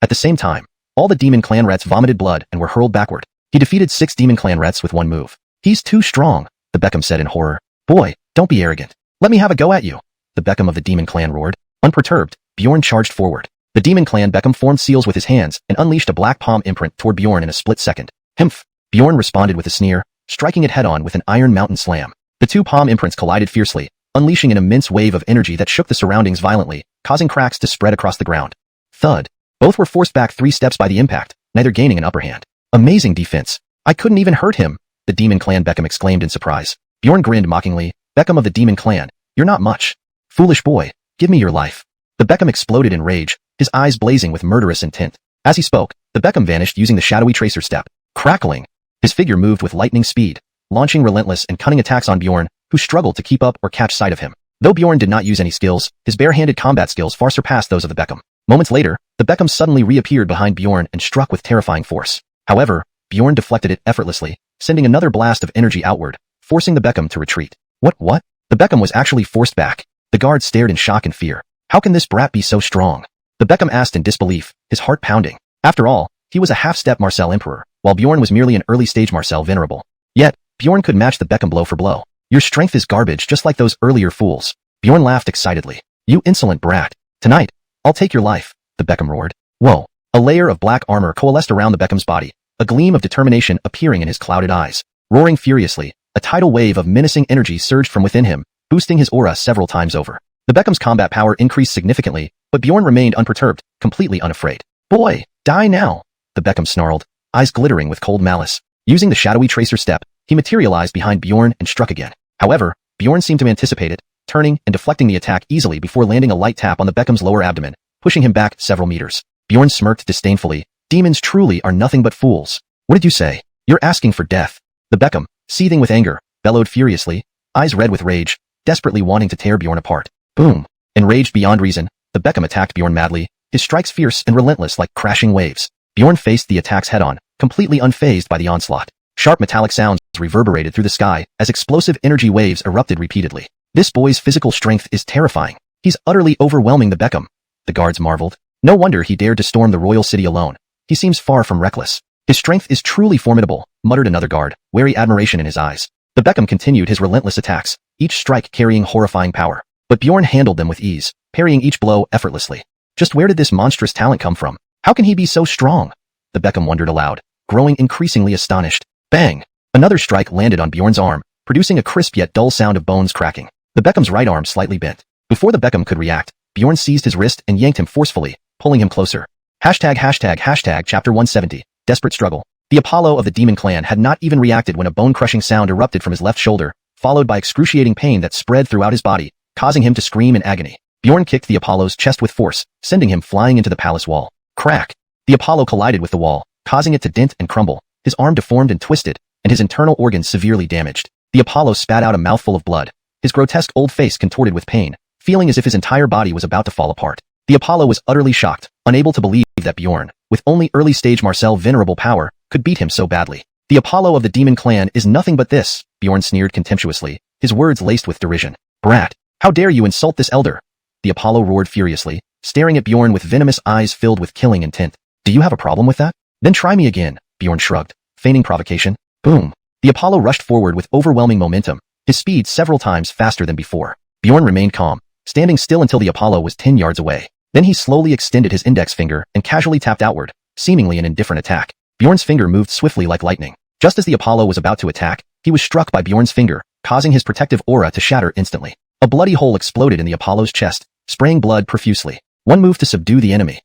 At the same time, all the demon clan Rets vomited blood and were hurled backward. He defeated 6 demon clan Rets with one move. He's too strong, the Beckham said in horror. Boy, don't be arrogant. Let me have a go at you. The Beckham of the demon clan roared. Unperturbed, Bjorn charged forward. The demon clan Beckham formed seals with his hands and unleashed a black palm imprint toward Bjorn in a split second. Hmph! Bjorn responded with a sneer, striking it head-on with an iron mountain slam. The 2 palm imprints collided fiercely, unleashing an immense wave of energy that shook the surroundings violently, causing cracks to spread across the ground. Thud! Both were forced back 3 steps by the impact, neither gaining an upper hand. Amazing defense! I couldn't even hurt him! The demon clan Beckham exclaimed in surprise. Bjorn grinned mockingly. Beckham of the demon clan, You're not much. Foolish boy, give me your life. The Beckham exploded in rage, his eyes blazing with murderous intent. As he spoke, the Beckham vanished using the shadowy tracer step. Crackling. His figure moved with lightning speed, launching relentless and cunning attacks on Bjorn, who struggled to keep up or catch sight of him. Though Bjorn did not use any skills, his bare-handed combat skills far surpassed those of the Beckham. Moments later, the Beckham suddenly reappeared behind Bjorn and struck with terrifying force. However, Bjorn deflected it effortlessly, sending another blast of energy outward, forcing the Beckham to retreat. What? The Beckham was actually forced back. The guard stared in shock and fear. How can this brat be so strong? The Beckham asked in disbelief, his heart pounding. After all, he was a half-step Marcel Emperor, while Bjorn was merely an early-stage Marcel Venerable. Yet, Bjorn could match the Beckham blow for blow. Your strength is garbage just like those earlier fools. Bjorn laughed excitedly. You insolent brat. Tonight, I'll take your life, the Beckham roared. Whoa. A layer of black armor coalesced around the Beckham's body, a gleam of determination appearing in his clouded eyes. Roaring furiously, a tidal wave of menacing energy surged from within him, boosting his aura several times over. The Beckham's combat power increased significantly, but Bjorn remained unperturbed, completely unafraid. Boy, die now, the Beckham snarled, eyes glittering with cold malice. Using the shadowy tracer step, he materialized behind Bjorn and struck again. However, Bjorn seemed to anticipate it, turning and deflecting the attack easily before landing a light tap on the Beckham's lower abdomen, pushing him back several meters. Bjorn smirked disdainfully. Demons truly are nothing but fools. What did you say? You're asking for death. The Beckham, seething with anger, bellowed furiously, eyes red with rage, desperately wanting to tear Bjorn apart. Boom. Enraged beyond reason, the Beckham attacked Bjorn madly, his strikes fierce and relentless like crashing waves. Bjorn faced the attacks head-on, completely unfazed by the onslaught. Sharp metallic sounds reverberated through the sky as explosive energy waves erupted repeatedly. This boy's physical strength is terrifying. He's utterly overwhelming the Beckham. The guards marveled. No wonder he dared to storm the royal city alone. He seems far from reckless. His strength is truly formidable, muttered another guard, wary admiration in his eyes. The Beckham continued his relentless attacks, each strike carrying horrifying power. But Bjorn handled them with ease, parrying each blow effortlessly. Just where did this monstrous talent come from? How can he be so strong? The Beckham wondered aloud, growing increasingly astonished. Bang! Another strike landed on Bjorn's arm, producing a crisp yet dull sound of bones cracking. The Beckham's right arm slightly bent. Before the Beckham could react, Bjorn seized his wrist and yanked him forcefully, pulling him closer. Hashtag Chapter 170. Desperate struggle. The Apollo of the Demon Clan had not even reacted when a bone-crushing sound erupted from his left shoulder, followed by excruciating pain that spread throughout his body, causing him to scream in agony. Bjorn kicked the Apollo's chest with force, sending him flying into the palace wall. Crack! The Apollo collided with the wall, causing it to dent and crumble, his arm deformed and twisted, and his internal organs severely damaged. The Apollo spat out a mouthful of blood, his grotesque old face contorted with pain, feeling as if his entire body was about to fall apart. The Apollo was utterly shocked, unable to believe that Bjorn, with only early-stage Marcel Venerable power, could beat him so badly. The Apollo of the Demon Clan is nothing but this, Bjorn sneered contemptuously, his words laced with derision. Brat! How dare you insult this elder? The Apollo roared furiously, staring at Bjorn with venomous eyes filled with killing intent. Do you have a problem with that? Then try me again, Bjorn shrugged, feigning provocation. Boom! The Apollo rushed forward with overwhelming momentum, his speed several times faster than before. Bjorn remained calm, standing still until the Apollo was 10 yards away. Then he slowly extended his index finger and casually tapped outward, seemingly an indifferent attack. Bjorn's finger moved swiftly like lightning. Just as the Apollo was about to attack, he was struck by Bjorn's finger, causing his protective aura to shatter instantly. A bloody hole exploded in the Apollo's chest, spraying blood profusely. One move to subdue the enemy.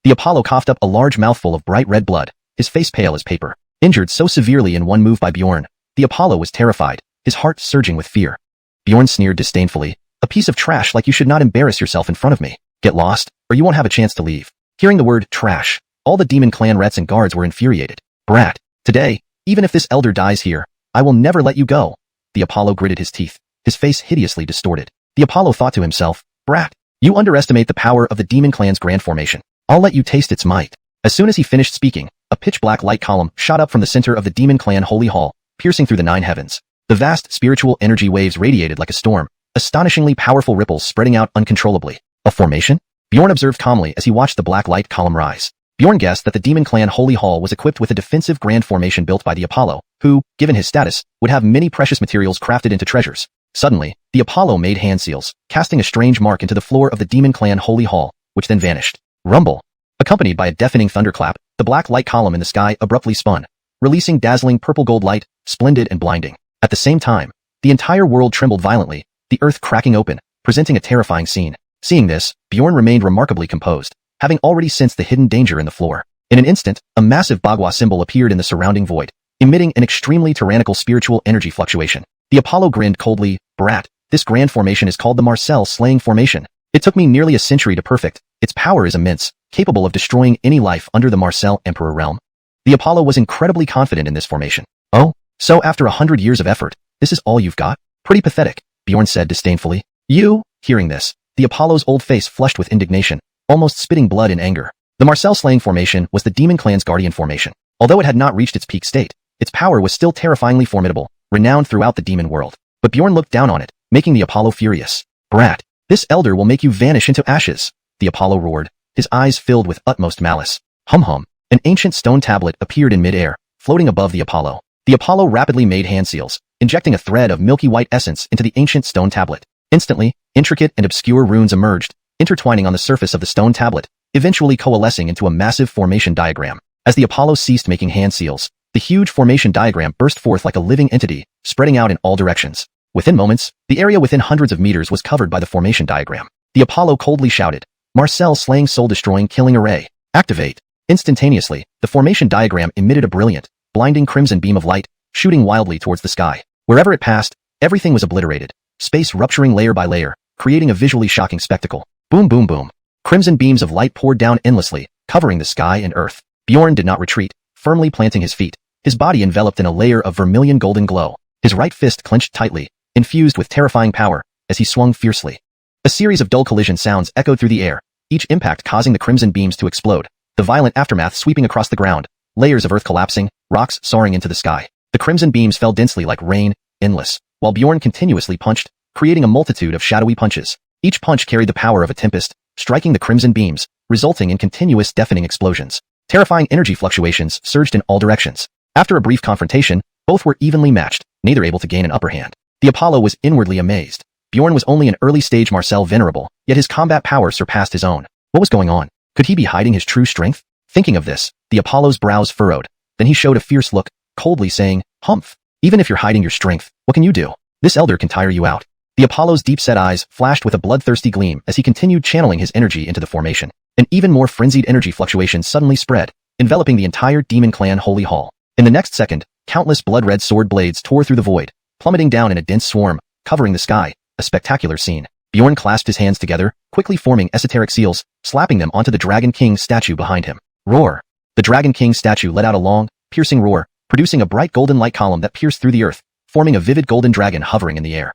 The Apollo coughed up a large mouthful of bright red blood, his face pale as paper. Injured so severely in one move by Bjorn, the Apollo was terrified, his heart surging with fear. Bjorn sneered disdainfully. A piece of trash like you should not embarrass yourself in front of me. Get lost, or you won't have a chance to leave. Hearing the word trash, all the Demon Clan rats and guards were infuriated. Brat! Today, even if this elder dies here, I will never let you go. The Apollo gritted his teeth, his face hideously distorted. The Apollo thought to himself, Brat! You underestimate the power of the Demon Clan's grand formation. I'll let you taste its might. As soon as he finished speaking, a pitch-black light column shot up from the center of the Demon Clan Holy Hall, piercing through the 9 heavens. The vast spiritual energy waves radiated like a storm, astonishingly powerful ripples spreading out uncontrollably. A formation? Bjorn observed calmly as he watched the black light column rise. Bjorn guessed that the Demon Clan Holy Hall was equipped with a defensive grand formation built by the Apollo, who, given his status, would have many precious materials crafted into treasures. Suddenly, the Apollo made hand seals, casting a strange mark into the floor of the Demon Clan Holy Hall, which then vanished. Rumble! Accompanied by a deafening thunderclap, the black light column in the sky abruptly spun, releasing dazzling purple-gold light, splendid and blinding. At the same time, the entire world trembled violently, the earth cracking open, presenting a terrifying scene. Seeing this, Bjorn remained remarkably composed, having already sensed the hidden danger in the floor. In an instant, a massive Bagua symbol appeared in the surrounding void, emitting an extremely tyrannical spiritual energy fluctuation. The Apollo grinned coldly. Brat, This grand formation is called the Marcel Slaying Formation. It took me nearly a century to perfect. Its power is immense, capable of destroying any life under the Marcel Emperor realm. The Apollo was incredibly confident in this formation. Oh, so after 100 years of effort, this is all you've got? Pretty pathetic, Bjorn said disdainfully. You? Hearing this, the Apollo's old face flushed with indignation, almost spitting blood in anger. The Marcel Slaying Formation was the Demon Clan's guardian formation. Although it had not reached its peak state, its power was still terrifyingly formidable, renowned throughout the demon world. But Bjorn looked down on it, making the Apollo furious. Brat, this elder will make you vanish into ashes, the Apollo roared, his eyes filled with utmost malice. Hum. An ancient stone tablet appeared in mid-air, floating above the Apollo. The Apollo rapidly made hand seals, injecting a thread of milky white essence into the ancient stone tablet. Instantly, intricate and obscure runes emerged, intertwining on the surface of the stone tablet, eventually coalescing into a massive formation diagram. As the Apollo ceased making hand seals, the huge formation diagram burst forth like a living entity, spreading out in all directions. Within moments, the area within hundreds of meters was covered by the formation diagram. The Apollo coldly shouted, Marcel Slaying Soul-Destroying Killing Array, activate. Instantaneously, the formation diagram emitted a brilliant, blinding crimson beam of light, shooting wildly towards the sky. Wherever it passed, everything was obliterated, space rupturing layer by layer, creating a visually shocking spectacle. Boom boom boom. Crimson beams of light poured down endlessly, covering the sky and earth. Bjorn did not retreat, firmly planting his feet, his body enveloped in a layer of vermilion golden glow. His right fist clenched tightly, infused with terrifying power, as he swung fiercely. A series of dull collision sounds echoed through the air, each impact causing the crimson beams to explode, the violent aftermath sweeping across the ground, layers of earth collapsing, rocks soaring into the sky. The crimson beams fell densely like rain, endless, while Bjorn continuously punched, creating a multitude of shadowy punches. Each punch carried the power of a tempest, striking the crimson beams, resulting in continuous deafening explosions. Terrifying energy fluctuations surged in all directions. After a brief confrontation, both were evenly matched, neither able to gain an upper hand. The Apollo was inwardly amazed. Bjorn was only an early-stage Marcel Venerable, yet his combat power surpassed his own. What was going on? Could he be hiding his true strength? Thinking of this, the Apollo's brows furrowed. Then he showed a fierce look, coldly saying, Humph. Even if you're hiding your strength, what can you do? This elder can tire you out. The Apollo's deep-set eyes flashed with a bloodthirsty gleam as he continued channeling his energy into the formation. An even more frenzied energy fluctuation suddenly spread, enveloping the entire Demon Clan Holy Hall. In the next second, countless blood-red sword blades tore through the void, plummeting down in a dense swarm, covering the sky, a spectacular scene. Bjorn clasped his hands together, quickly forming esoteric seals, slapping them onto the Dragon King's statue behind him. Roar! The Dragon King's statue let out a long, piercing roar, producing a bright golden light column that pierced through the earth, forming a vivid golden dragon hovering in the air.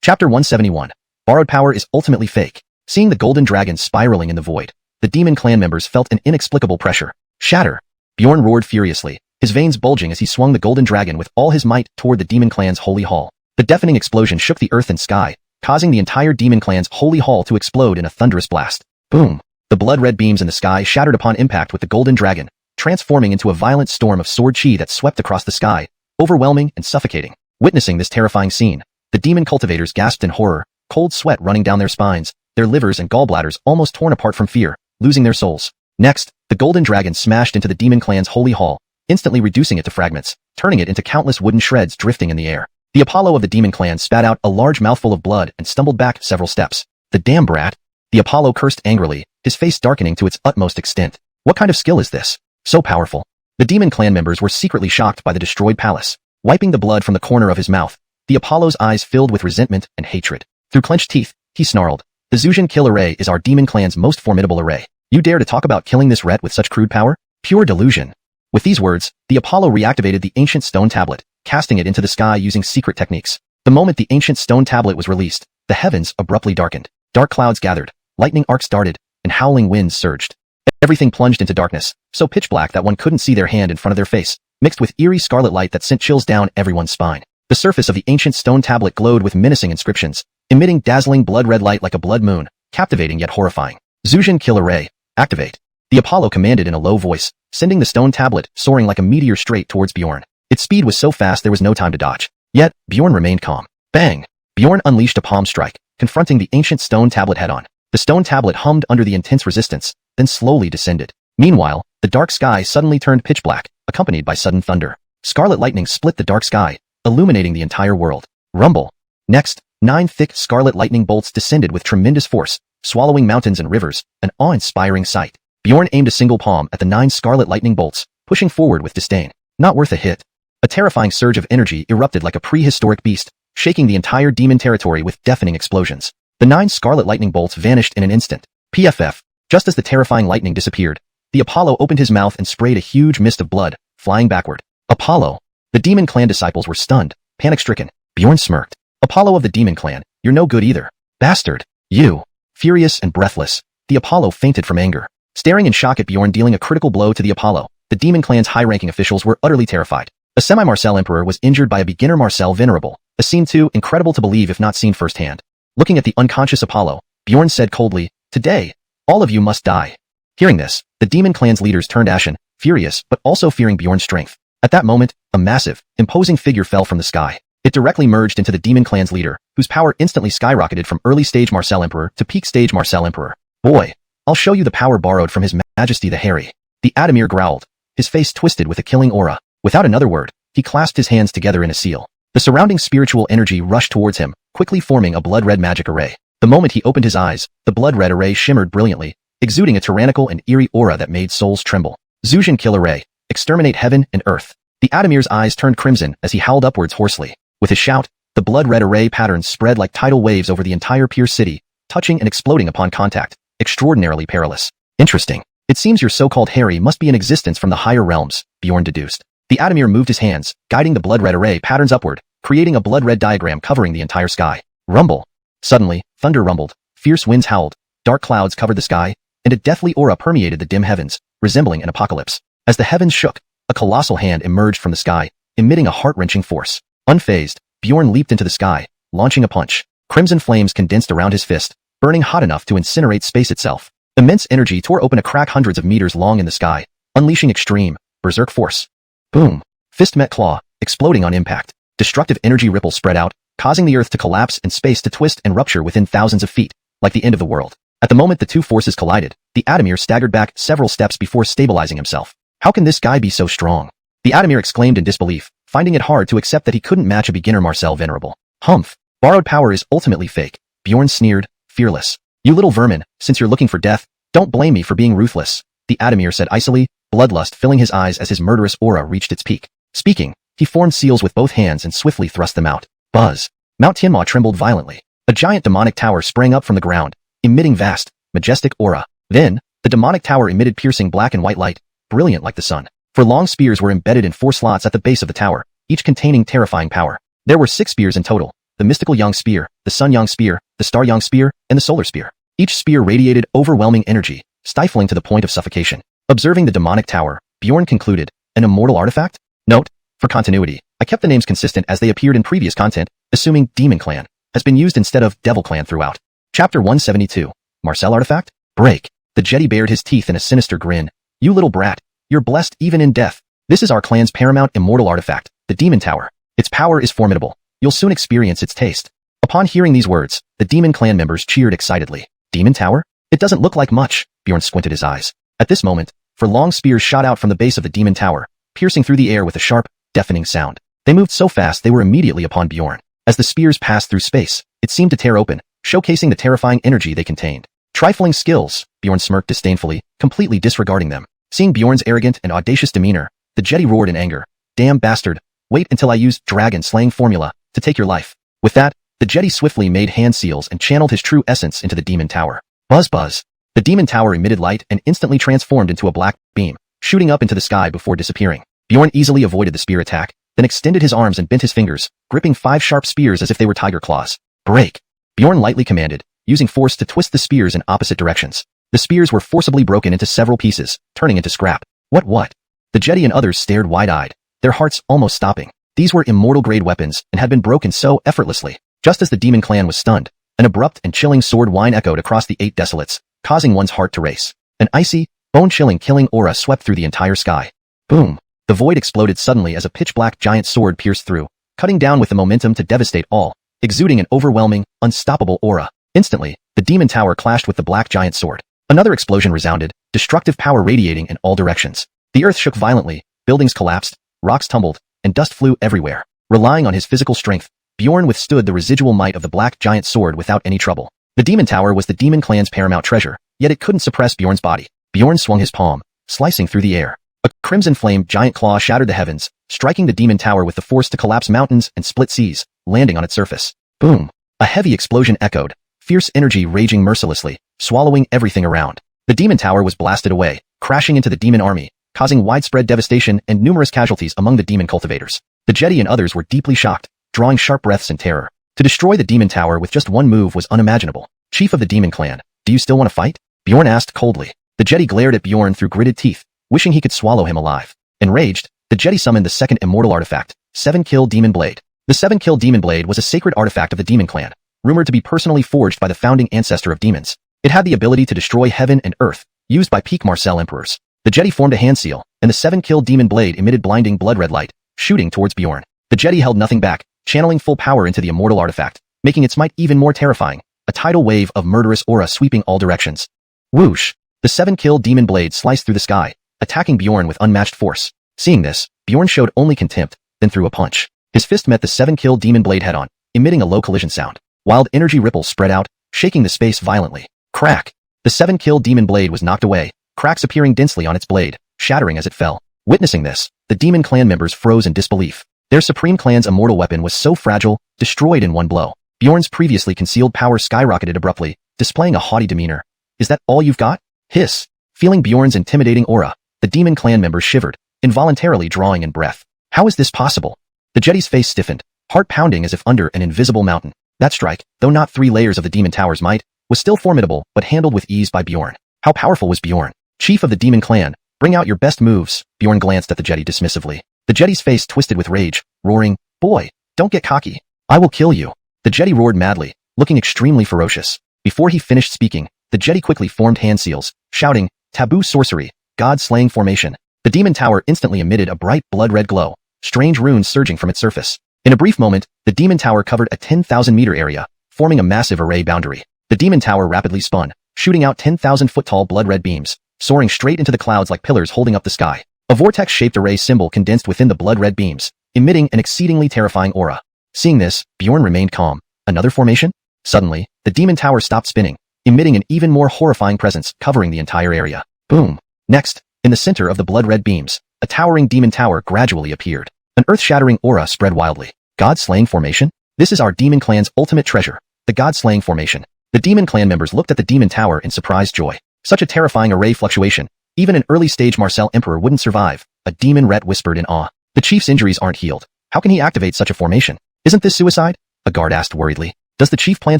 Chapter 171. Borrowed power is ultimately fake. Seeing the golden dragon spiraling in the void, the Demon Clan members felt an inexplicable pressure. Shatter! Bjorn roared furiously, his veins bulging as he swung the golden dragon with all his might toward the Demon Clan's holy hall. The deafening explosion shook the earth and sky, causing the entire Demon Clan's holy hall to explode in a thunderous blast. Boom! The blood-red beams in the sky shattered upon impact with the golden dragon, transforming into a violent storm of sword chi that swept across the sky, overwhelming and suffocating. Witnessing this terrifying scene, the demon cultivators gasped in horror, cold sweat running down their spines, their livers and gallbladders almost torn apart from fear, losing their souls. Next, the golden dragon smashed into the Demon Clan's holy hall, instantly reducing it to fragments, turning it into countless wooden shreds drifting in the air. The Apollo of the Demon Clan spat out a large mouthful of blood and stumbled back several steps. The damn brat! The Apollo cursed angrily, his face darkening to its utmost extent. What kind of skill is this? So powerful. The Demon Clan members were secretly shocked by the destroyed palace. Wiping the blood from the corner of his mouth, the Apollo's eyes filled with resentment and hatred. Through clenched teeth, he snarled, The Xuanhuan kill array is our Demon Clan's most formidable array. You dare to talk about killing this ret with such crude power? Pure delusion. With these words, the Apollo reactivated the ancient stone tablet, casting it into the sky using secret techniques. The moment the ancient stone tablet was released, the heavens abruptly darkened. Dark clouds gathered, lightning arcs darted, and howling winds surged. Everything plunged into darkness, so pitch black that one couldn't see their hand in front of their face, mixed with eerie scarlet light that sent chills down everyone's spine. The surface of the ancient stone tablet glowed with menacing inscriptions, emitting dazzling blood-red light like a blood moon, captivating yet horrifying. Xuanhuan kill array, activate. The Apollo commanded in a low voice, sending the stone tablet soaring like a meteor straight towards Bjorn. Its speed was so fast there was no time to dodge. Yet, Bjorn remained calm. Bang! Bjorn unleashed a palm strike, confronting the ancient stone tablet head-on. The stone tablet hummed under the intense resistance, then slowly descended. Meanwhile, the dark sky suddenly turned pitch black, accompanied by sudden thunder. Scarlet lightning split the dark sky, illuminating the entire world. Rumble. Next, 9 thick scarlet lightning bolts descended with tremendous force, swallowing mountains and rivers, an awe-inspiring sight. Bjorn aimed a single palm at the 9 scarlet lightning bolts, pushing forward with disdain. Not worth a hit. A terrifying surge of energy erupted like a prehistoric beast, shaking the entire demon territory with deafening explosions. The 9 scarlet lightning bolts vanished in an instant. PFF. Just as the terrifying lightning disappeared, the Apollo opened his mouth and sprayed a huge mist of blood, flying backward. Apollo. The demon clan disciples were stunned, panic-stricken. Bjorn smirked. Apollo of the demon clan, you're no good either. Bastard. You. Furious and breathless, the Apollo fainted from anger. Staring in shock at Bjorn dealing a critical blow to the Apollo, the demon clan's high-ranking officials were utterly terrified. A semi-Marcel emperor was injured by a beginner Marcel venerable, a scene too incredible to believe if not seen firsthand. Looking at the unconscious Apollo, Bjorn said coldly, "Today, all of you must die." Hearing this, the demon clan's leaders turned ashen, furious but also fearing Bjorn's strength. At that moment, a massive, imposing figure fell from the sky. It directly merged into the demon clan's leader, whose power instantly skyrocketed from early-stage Marcel Emperor to peak-stage Marcel Emperor. "Boy, I'll show you the power borrowed from His Majesty the Hairy." The Adamir growled, his face twisted with a killing aura. Without another word, he clasped his hands together in a seal. The surrounding spiritual energy rushed towards him, quickly forming a blood-red magic array. The moment he opened his eyes, the blood-red array shimmered brilliantly, exuding a tyrannical and eerie aura that made souls tremble. Zhujian Kill Array, exterminate heaven and earth. The Adamir's eyes turned crimson as he howled upwards hoarsely. With his shout, the blood-red array patterns spread like tidal waves over the entire Pier City, touching and exploding upon contact, extraordinarily perilous. Interesting. It seems your so-called Harry must be in existence from the higher realms, Bjorn deduced. The Adamir moved his hands, guiding the blood-red array patterns upward, creating a blood-red diagram covering the entire sky. Rumble. Suddenly, thunder rumbled, fierce winds howled, dark clouds covered the sky, and a deathly aura permeated the dim heavens, resembling an apocalypse. As the heavens shook, a colossal hand emerged from the sky, emitting a heart-wrenching force. Unfazed, Bjorn leaped into the sky, launching a punch. Crimson flames condensed around his fist, burning hot enough to incinerate space itself. Immense energy tore open a crack hundreds of meters long in the sky, unleashing extreme, berserk force. Boom. Fist met claw, exploding on impact. Destructive energy ripples spread out, causing the earth to collapse and space to twist and rupture within thousands of feet, like the end of the world. At the moment the two forces collided, the Adamir staggered back several steps before stabilizing himself. How can this guy be so strong? The Adamir exclaimed in disbelief, finding it hard to accept that he couldn't match a beginner Marcel Venerable. Humph. Borrowed power is ultimately fake. Bjorn sneered, fearless. You little vermin, since you're looking for death, don't blame me for being ruthless, the Adamir said icily, bloodlust filling his eyes as his murderous aura reached its peak. Speaking, he formed seals with both hands and swiftly thrust them out. Buzz. Mount Tianma trembled violently. A giant demonic tower sprang up from the ground, emitting vast, majestic aura. Then, the demonic tower emitted piercing black and white light, brilliant like the sun. For long spears were embedded in 4 slots at the base of the tower, each containing terrifying power. There were 6 spears in total, the mystical Yang Spear, the Sun Yang Spear, the Star Yang Spear, and the Solar Spear. Each spear radiated overwhelming energy, stifling to the point of suffocation. Observing the demonic tower, Bjorn concluded, an immortal artifact? Note, for continuity, I kept the names consistent as they appeared in previous content, assuming Demon Clan has been used instead of Devil Clan throughout. Chapter 172. Marcel Artifact? Break. The Jedi bared his teeth in a sinister grin. You little brat. You're blessed even in death. This is our clan's paramount immortal artifact, the Demon Tower. Its power is formidable. You'll soon experience its taste. Upon hearing these words, the Demon Clan members cheered excitedly. Demon Tower? It doesn't look like much, Bjorn squinted his eyes. At this moment, 4 long spears shot out from the base of the Demon Tower, piercing through the air with a sharp, deafening sound. They moved so fast they were immediately upon Bjorn. As the spears passed through space, it seemed to tear open, showcasing the terrifying energy they contained. Trifling skills, Bjorn smirked disdainfully, completely disregarding them. Seeing Bjorn's arrogant and audacious demeanor, the Jedi roared in anger. Damn bastard. Wait until I use dragon-slaying formula to take your life. With that, the Jedi swiftly made hand seals and channeled his true essence into the Demon Tower. Buzz buzz. The Demon Tower emitted light and instantly transformed into a black beam, shooting up into the sky before disappearing. Bjorn easily avoided the spear attack, then extended his arms and bent his fingers, gripping 5 sharp spears as if they were tiger claws. Break. Bjorn lightly commanded, using force to twist the spears in opposite directions. The spears were forcibly broken into several pieces, turning into scrap. What? The Jedi and others stared wide-eyed, their hearts almost stopping. These were immortal-grade weapons and had been broken so effortlessly. Just as the Demon Clan was stunned, an abrupt and chilling sword whine echoed across the 8 desolates, causing one's heart to race. An icy, bone-chilling killing aura swept through the entire sky. Boom. The void exploded suddenly as a pitch-black giant sword pierced through, cutting down with the momentum to devastate all, exuding an overwhelming, unstoppable aura. Instantly, the Demon Tower clashed with the black giant sword. Another explosion resounded, destructive power radiating in all directions. The earth shook violently, buildings collapsed, rocks tumbled, and dust flew everywhere. Relying on his physical strength, Bjorn withstood the residual might of the black giant sword without any trouble. The Demon Tower was the Demon Clan's paramount treasure, yet it couldn't suppress Bjorn's body. Bjorn swung his palm, slicing through the air. A crimson flame giant claw shattered the heavens, striking the Demon Tower with the force to collapse mountains and split seas, landing on its surface. Boom! A heavy explosion echoed, fierce energy raging mercilessly, swallowing everything around. The demon tower was blasted away, crashing into the demon army, causing widespread devastation and numerous casualties among the demon cultivators. The Jedi and others were deeply shocked, drawing sharp breaths in terror. To destroy the demon tower with just one move was unimaginable. Chief of the demon clan, do you still want to fight? Bjorn asked coldly. The Jedi glared at Bjorn through gritted teeth, wishing he could swallow him alive. Enraged, the Jedi summoned the second immortal artifact, 7-Kill Demon Blade. The 7-Kill Demon Blade was a sacred artifact of the demon clan, rumored to be personally forged by the founding ancestor of demons. It had the ability to destroy heaven and earth, used by peak Marcel emperors. The Jedi formed a hand seal, and the 7-Kill Demon Blade emitted blinding blood-red light, shooting towards Bjorn. The Jedi held nothing back, channeling full power into the immortal artifact, making its might even more terrifying, a tidal wave of murderous aura sweeping all directions. Whoosh! The 7-Kill Demon Blade sliced through the sky, attacking Bjorn with unmatched force. Seeing this, Bjorn showed only contempt, then threw a punch. His fist met the 7-Kill Demon Blade head-on, emitting a low collision sound. Wild energy ripples spread out, shaking the space violently. Crack! The 7-Kill Demon Blade was knocked away, cracks appearing densely on its blade, shattering as it fell. Witnessing this, the demon clan members froze in disbelief. Their supreme clan's immortal weapon was so fragile, destroyed in one blow. Bjorn's previously concealed power skyrocketed abruptly, displaying a haughty demeanor. Is that all you've got? Hiss! Feeling Bjorn's intimidating aura, the demon clan members shivered, involuntarily drawing in breath. How is this possible? The Jedi's face stiffened, heart pounding as if under an invisible mountain. That strike, though not 3 layers of the demon tower's might, was still formidable but handled with ease by Bjorn. How powerful was Bjorn? Chief of the demon clan, bring out your best moves. Bjorn glanced at the Jedi dismissively. The Jedi's face twisted with rage, roaring, Boy, don't get cocky. I will kill you. The Jedi roared madly, looking extremely ferocious. Before he finished speaking, the Jedi quickly formed hand seals, shouting, Taboo sorcery, God-slaying formation. The demon tower instantly emitted a bright blood-red glow, strange runes surging from its surface. In a brief moment, the demon tower covered a 10,000-meter area, forming a massive array boundary. The demon tower rapidly spun, shooting out 10,000-foot-tall blood-red beams, soaring straight into the clouds like pillars holding up the sky. A vortex-shaped array symbol condensed within the blood-red beams, emitting an exceedingly terrifying aura. Seeing this, Bjorn remained calm. Another formation? Suddenly, the demon tower stopped spinning, emitting an even more horrifying presence covering the entire area. Boom! Next, in the center of the blood-red beams, a towering demon tower gradually appeared. An earth-shattering aura spread wildly. God-slaying formation? This is our demon clan's ultimate treasure, the God-slaying formation. The demon clan members looked at the demon tower in surprised joy. Such a terrifying array fluctuation, even an early-stage Marcel emperor wouldn't survive, a demon ret whispered in awe. The chief's injuries aren't healed. How can he activate such a formation? Isn't this suicide? A guard asked worriedly. Does the chief plan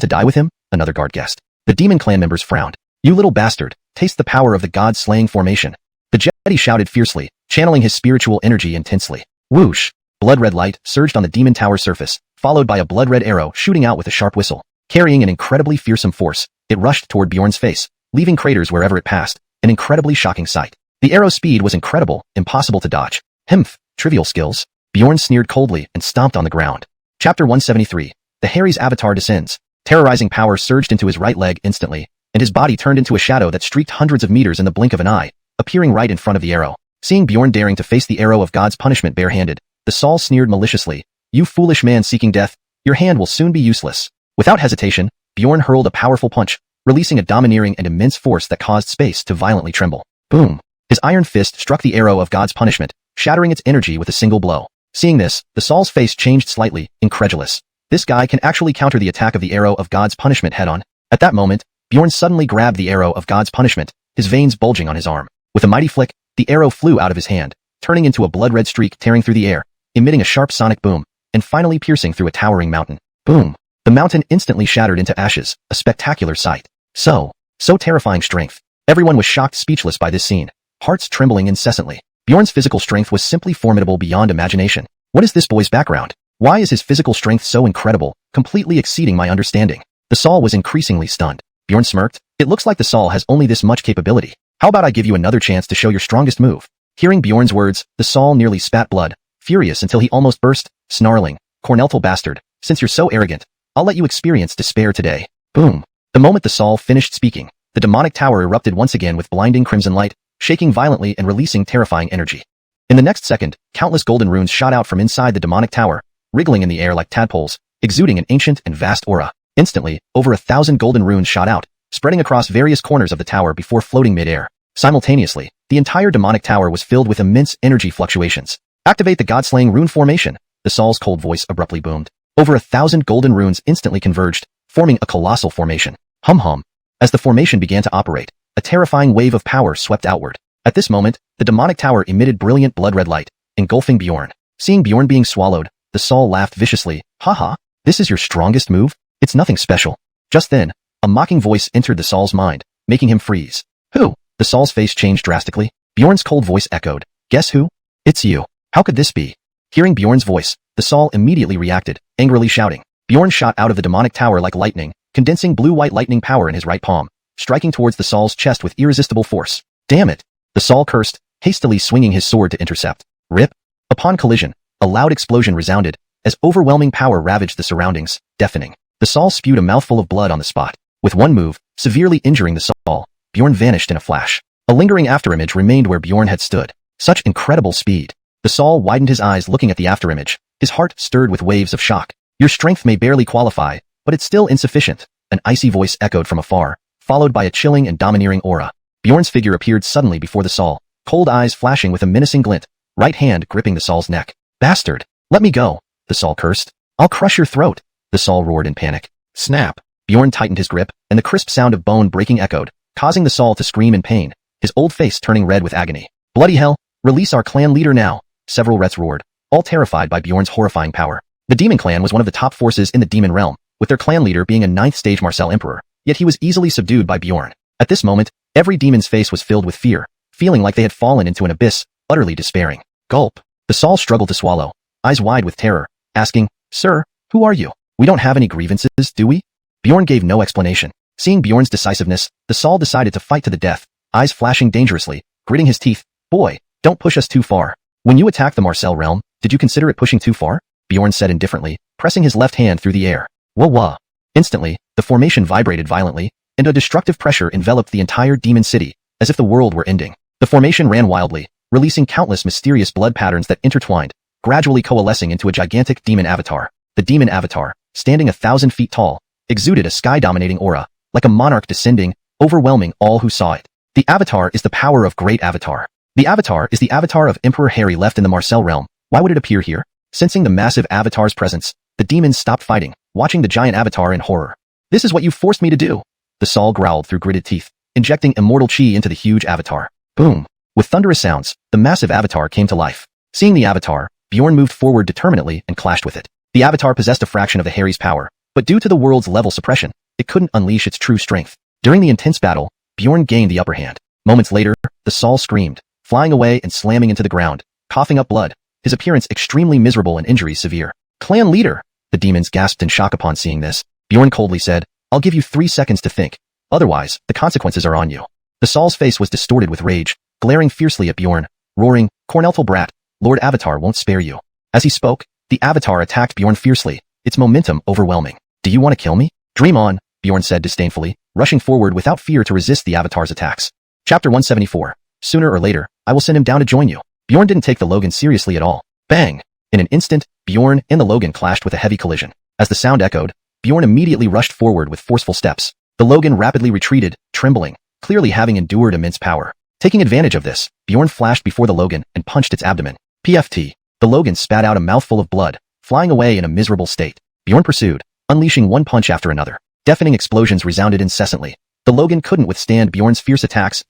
to die with him? Another guard guessed. The demon clan members frowned. You little bastard, taste the power of the God-slaying formation. The Jedi shouted fiercely, channeling his spiritual energy intensely. Whoosh! Blood-red light surged on the demon tower's surface, followed by a blood-red arrow shooting out with a sharp whistle. Carrying an incredibly fearsome force, it rushed toward Bjorn's face, leaving craters wherever it passed, an incredibly shocking sight. The arrow's speed was incredible, impossible to dodge. Himph, trivial skills. Bjorn sneered coldly and stomped on the ground. Chapter 173. The Harry's avatar descends. Terrorizing power surged into his right leg instantly, and his body turned into a shadow that streaked hundreds of meters in the blink of an eye, appearing right in front of the arrow. Seeing Bjorn daring to face the arrow of God's punishment barehanded, the Saul sneered maliciously. You foolish man seeking death, your hand will soon be useless. Without hesitation, Bjorn hurled a powerful punch, releasing a domineering and immense force that caused space to violently tremble. Boom! His iron fist struck the arrow of God's punishment, shattering its energy with a single blow. Seeing this, the Saul's face changed slightly, incredulous. This guy can actually counter the attack of the arrow of God's punishment head-on. At that moment, Bjorn suddenly grabbed the arrow of God's punishment, his veins bulging on his arm. With a mighty flick, the arrow flew out of his hand, turning into a blood-red streak tearing through the air, emitting a sharp sonic boom, and finally piercing through a towering mountain. Boom! The mountain instantly shattered into ashes, a spectacular sight. So terrifying strength. Everyone was shocked speechless by this scene, hearts trembling incessantly. Bjorn's physical strength was simply formidable beyond imagination. What is this boy's background? Why is his physical strength so incredible, completely exceeding my understanding? The Saul was increasingly stunned. Bjorn smirked. It looks like the Saul has only this much capability. How about I give you another chance to show your strongest move? Hearing Bjorn's words, the Saul nearly spat blood, furious until he almost burst, snarling, Corneltal bastard, since you're so arrogant, I'll let you experience despair today. Boom! The moment the Saul finished speaking, the demonic tower erupted once again with blinding crimson light, shaking violently and releasing terrifying energy. In the next second, countless golden runes shot out from inside the demonic tower, wriggling in the air like tadpoles, exuding an ancient and vast aura. Instantly, over 1,000 golden runes shot out, spreading across various corners of the tower before floating mid-air. Simultaneously, the entire demonic tower was filled with immense energy fluctuations. Activate the God-slaying rune formation, the Saul's cold voice abruptly boomed. Over 1,000 golden runes instantly converged, forming a colossal formation. Hum. As the formation began to operate, a terrifying wave of power swept outward. At this moment, the demonic tower emitted brilliant blood-red light, engulfing Bjorn. Seeing Bjorn being swallowed, the Sol laughed viciously. Haha, this is your strongest move? It's nothing special. Just then, a mocking voice entered the Sol's mind, making him freeze. Who? The Sol's face changed drastically. Bjorn's cold voice echoed. Guess who? It's you. How could this be? Hearing Bjorn's voice, the Sol immediately reacted, angrily shouting. Bjorn shot out of the demonic tower like lightning, condensing blue-white lightning power in his right palm, striking towards the Sol's chest with irresistible force. Damn it! The Sol cursed, hastily swinging his sword to intercept. Rip! Upon collision, a loud explosion resounded, as overwhelming power ravaged the surroundings, deafening. The Sol spewed a mouthful of blood on the spot. With one move, severely injuring the Sol, Bjorn vanished in a flash. A lingering afterimage remained where Bjorn had stood. Such incredible speed. The Sol widened his eyes looking at the afterimage. His heart stirred with waves of shock. Your strength may barely qualify, but it's still insufficient. An icy voice echoed from afar, followed by a chilling and domineering aura. Bjorn's figure appeared suddenly before the Sol, cold eyes flashing with a menacing glint, right hand gripping the Sol's neck. Bastard! Let me go! The Sol cursed. I'll crush your throat! The Sol roared in panic. Snap! Bjorn tightened his grip, and the crisp sound of bone breaking echoed, causing the Sol to scream in pain, his old face turning red with agony. Bloody hell! Release our clan leader now! Several Rets roared, all terrified by Bjorn's horrifying power. The Demon Clan was one of the top forces in the Demon Realm, with their clan leader being a 9th-stage Marcel Emperor, yet he was easily subdued by Bjorn. At this moment, every demon's face was filled with fear, feeling like they had fallen into an abyss, utterly despairing. Gulp! The Sol struggled to swallow, eyes wide with terror, asking, Sir, who are you? We don't have any grievances, do we? Bjorn gave no explanation. Seeing Bjorn's decisiveness, the Sol decided to fight to the death, eyes flashing dangerously, gritting his teeth. Boy, don't push us too far. When you attacked the Marcel realm, did you consider it pushing too far? Bjorn said indifferently, pressing his left hand through the air. Wah. Instantly, the formation vibrated violently, and a destructive pressure enveloped the entire demon city, as if the world were ending. The formation ran wildly, releasing countless mysterious blood patterns that intertwined, gradually coalescing into a gigantic demon avatar. The demon avatar, standing 1,000 feet tall, exuded a sky-dominating aura, like a monarch descending, overwhelming all who saw it. The avatar is the power of Great Avatar. The avatar is the avatar of Emperor Harry left in the Marcel realm. Why would it appear here? Sensing the massive avatar's presence, the demons stopped fighting, watching the giant avatar in horror. This is what you forced me to do. The Sol growled through gritted teeth, injecting immortal chi into the huge avatar. Boom! With thunderous sounds, the massive avatar came to life. Seeing the avatar, Bjorn moved forward determinedly and clashed with it. The avatar possessed a fraction of the Harry's power, but due to the world's level suppression, it couldn't unleash its true strength. During the intense battle, Bjorn gained the upper hand. Moments later, the Sol screamed, flying away and slamming into the ground, coughing up blood, his appearance extremely miserable and injuries severe. Clan leader! The demons gasped in shock upon seeing this. Bjorn coldly said, I'll give you 3 seconds to think. Otherwise, the consequences are on you. The Sol's face was distorted with rage, glaring fiercely at Bjorn, roaring, Cornelful brat, Lord Avatar won't spare you. As he spoke, the Avatar attacked Bjorn fiercely, its momentum overwhelming. Do you want to kill me? Dream on, Bjorn said disdainfully, rushing forward without fear to resist the Avatar's attacks. Chapter 174. Sooner or later, I will send him down to join you. Bjorn didn't take the Logan seriously at all. Bang! In an instant, Bjorn and the Logan clashed with a heavy collision. As the sound echoed, Bjorn immediately rushed forward with forceful steps. The Logan rapidly retreated, trembling, clearly having endured immense power. Taking advantage of this, Bjorn flashed before the Logan and punched its abdomen. PFT. The Logan spat out a mouthful of blood, flying away in a miserable state. Bjorn pursued, unleashing one punch after another. Deafening explosions resounded incessantly. The Logan couldn't withstand Bjorn's fierce attacks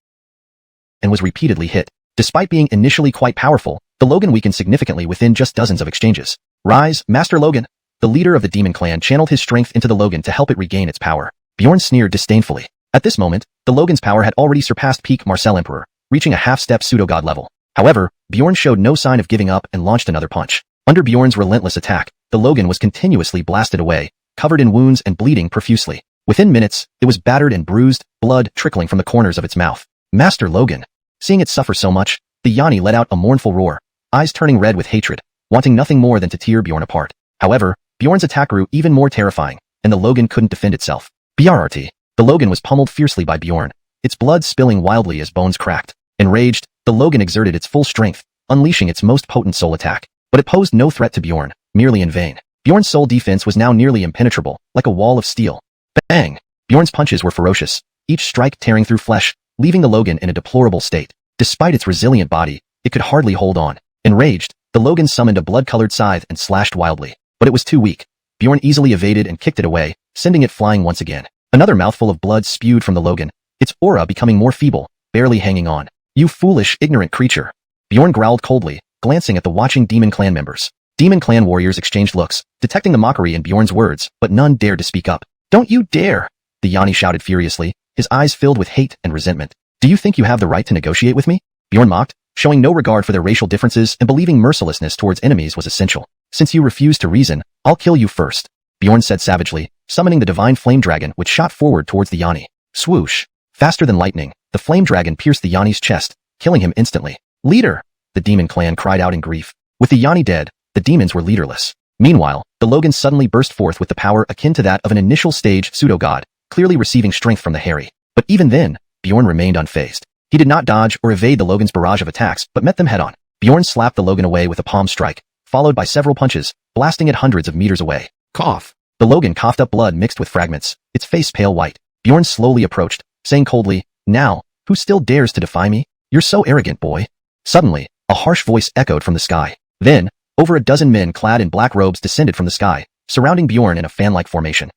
and was repeatedly hit. Despite being initially quite powerful, the Logan weakened significantly within just dozens of exchanges. Rise, Master Logan! The leader of the Demon Clan channeled his strength into the Logan to help it regain its power. Bjorn sneered disdainfully. At this moment, the Logan's power had already surpassed peak Marcel Emperor, reaching a half-step pseudo-god level. However, Bjorn showed no sign of giving up and launched another punch. Under Bjorn's relentless attack, the Logan was continuously blasted away, covered in wounds and bleeding profusely. Within minutes, it was battered and bruised, blood trickling from the corners of its mouth. Master Logan! Seeing it suffer so much, the Yanni let out a mournful roar, eyes turning red with hatred, wanting nothing more than to tear Bjorn apart. However, Bjorn's attack grew even more terrifying, and the Logan couldn't defend itself. BRRT. The Logan was pummeled fiercely by Bjorn, its blood spilling wildly as bones cracked. Enraged, the Logan exerted its full strength, unleashing its most potent soul attack. But it posed no threat to Bjorn, merely in vain. Bjorn's soul defense was now nearly impenetrable, like a wall of steel. Bang! Bjorn's punches were ferocious, each strike tearing through flesh, leaving the Logan in a deplorable state. Despite its resilient body, it could hardly hold on. Enraged, the Logan summoned a blood-colored scythe and slashed wildly. But it was too weak. Bjorn easily evaded and kicked it away, sending it flying once again. Another mouthful of blood spewed from the Logan, its aura becoming more feeble, barely hanging on. You foolish, ignorant creature. Bjorn growled coldly, glancing at the watching Demon Clan members. Demon Clan warriors exchanged looks, detecting the mockery in Bjorn's words, but none dared to speak up. Don't you dare! The Yanni shouted furiously, his eyes filled with hate and resentment. Do you think you have the right to negotiate with me? Bjorn mocked, showing no regard for their racial differences and believing mercilessness towards enemies was essential. Since you refuse to reason, I'll kill you first, Bjorn said savagely, summoning the divine flame dragon which shot forward towards the Yanni. Swoosh! Faster than lightning, the flame dragon pierced the Yanni's chest, killing him instantly. Leader! The Demon Clan cried out in grief. With the Yanni dead, the demons were leaderless. Meanwhile, the Logan suddenly burst forth with the power akin to that of an initial stage pseudo-god, clearly receiving strength from the Harry. But even then, Bjorn remained unfazed. He did not dodge or evade the Logan's barrage of attacks, but met them head-on. Bjorn slapped the Logan away with a palm strike, followed by several punches, blasting it hundreds of meters away. Cough! The Logan coughed up blood mixed with fragments, its face pale white. Bjorn slowly approached, saying coldly, Now, who still dares to defy me? You're so arrogant, boy. Suddenly, a harsh voice echoed from the sky. Then, over a dozen men clad in black robes descended from the sky, surrounding Bjorn in a fan-like formation.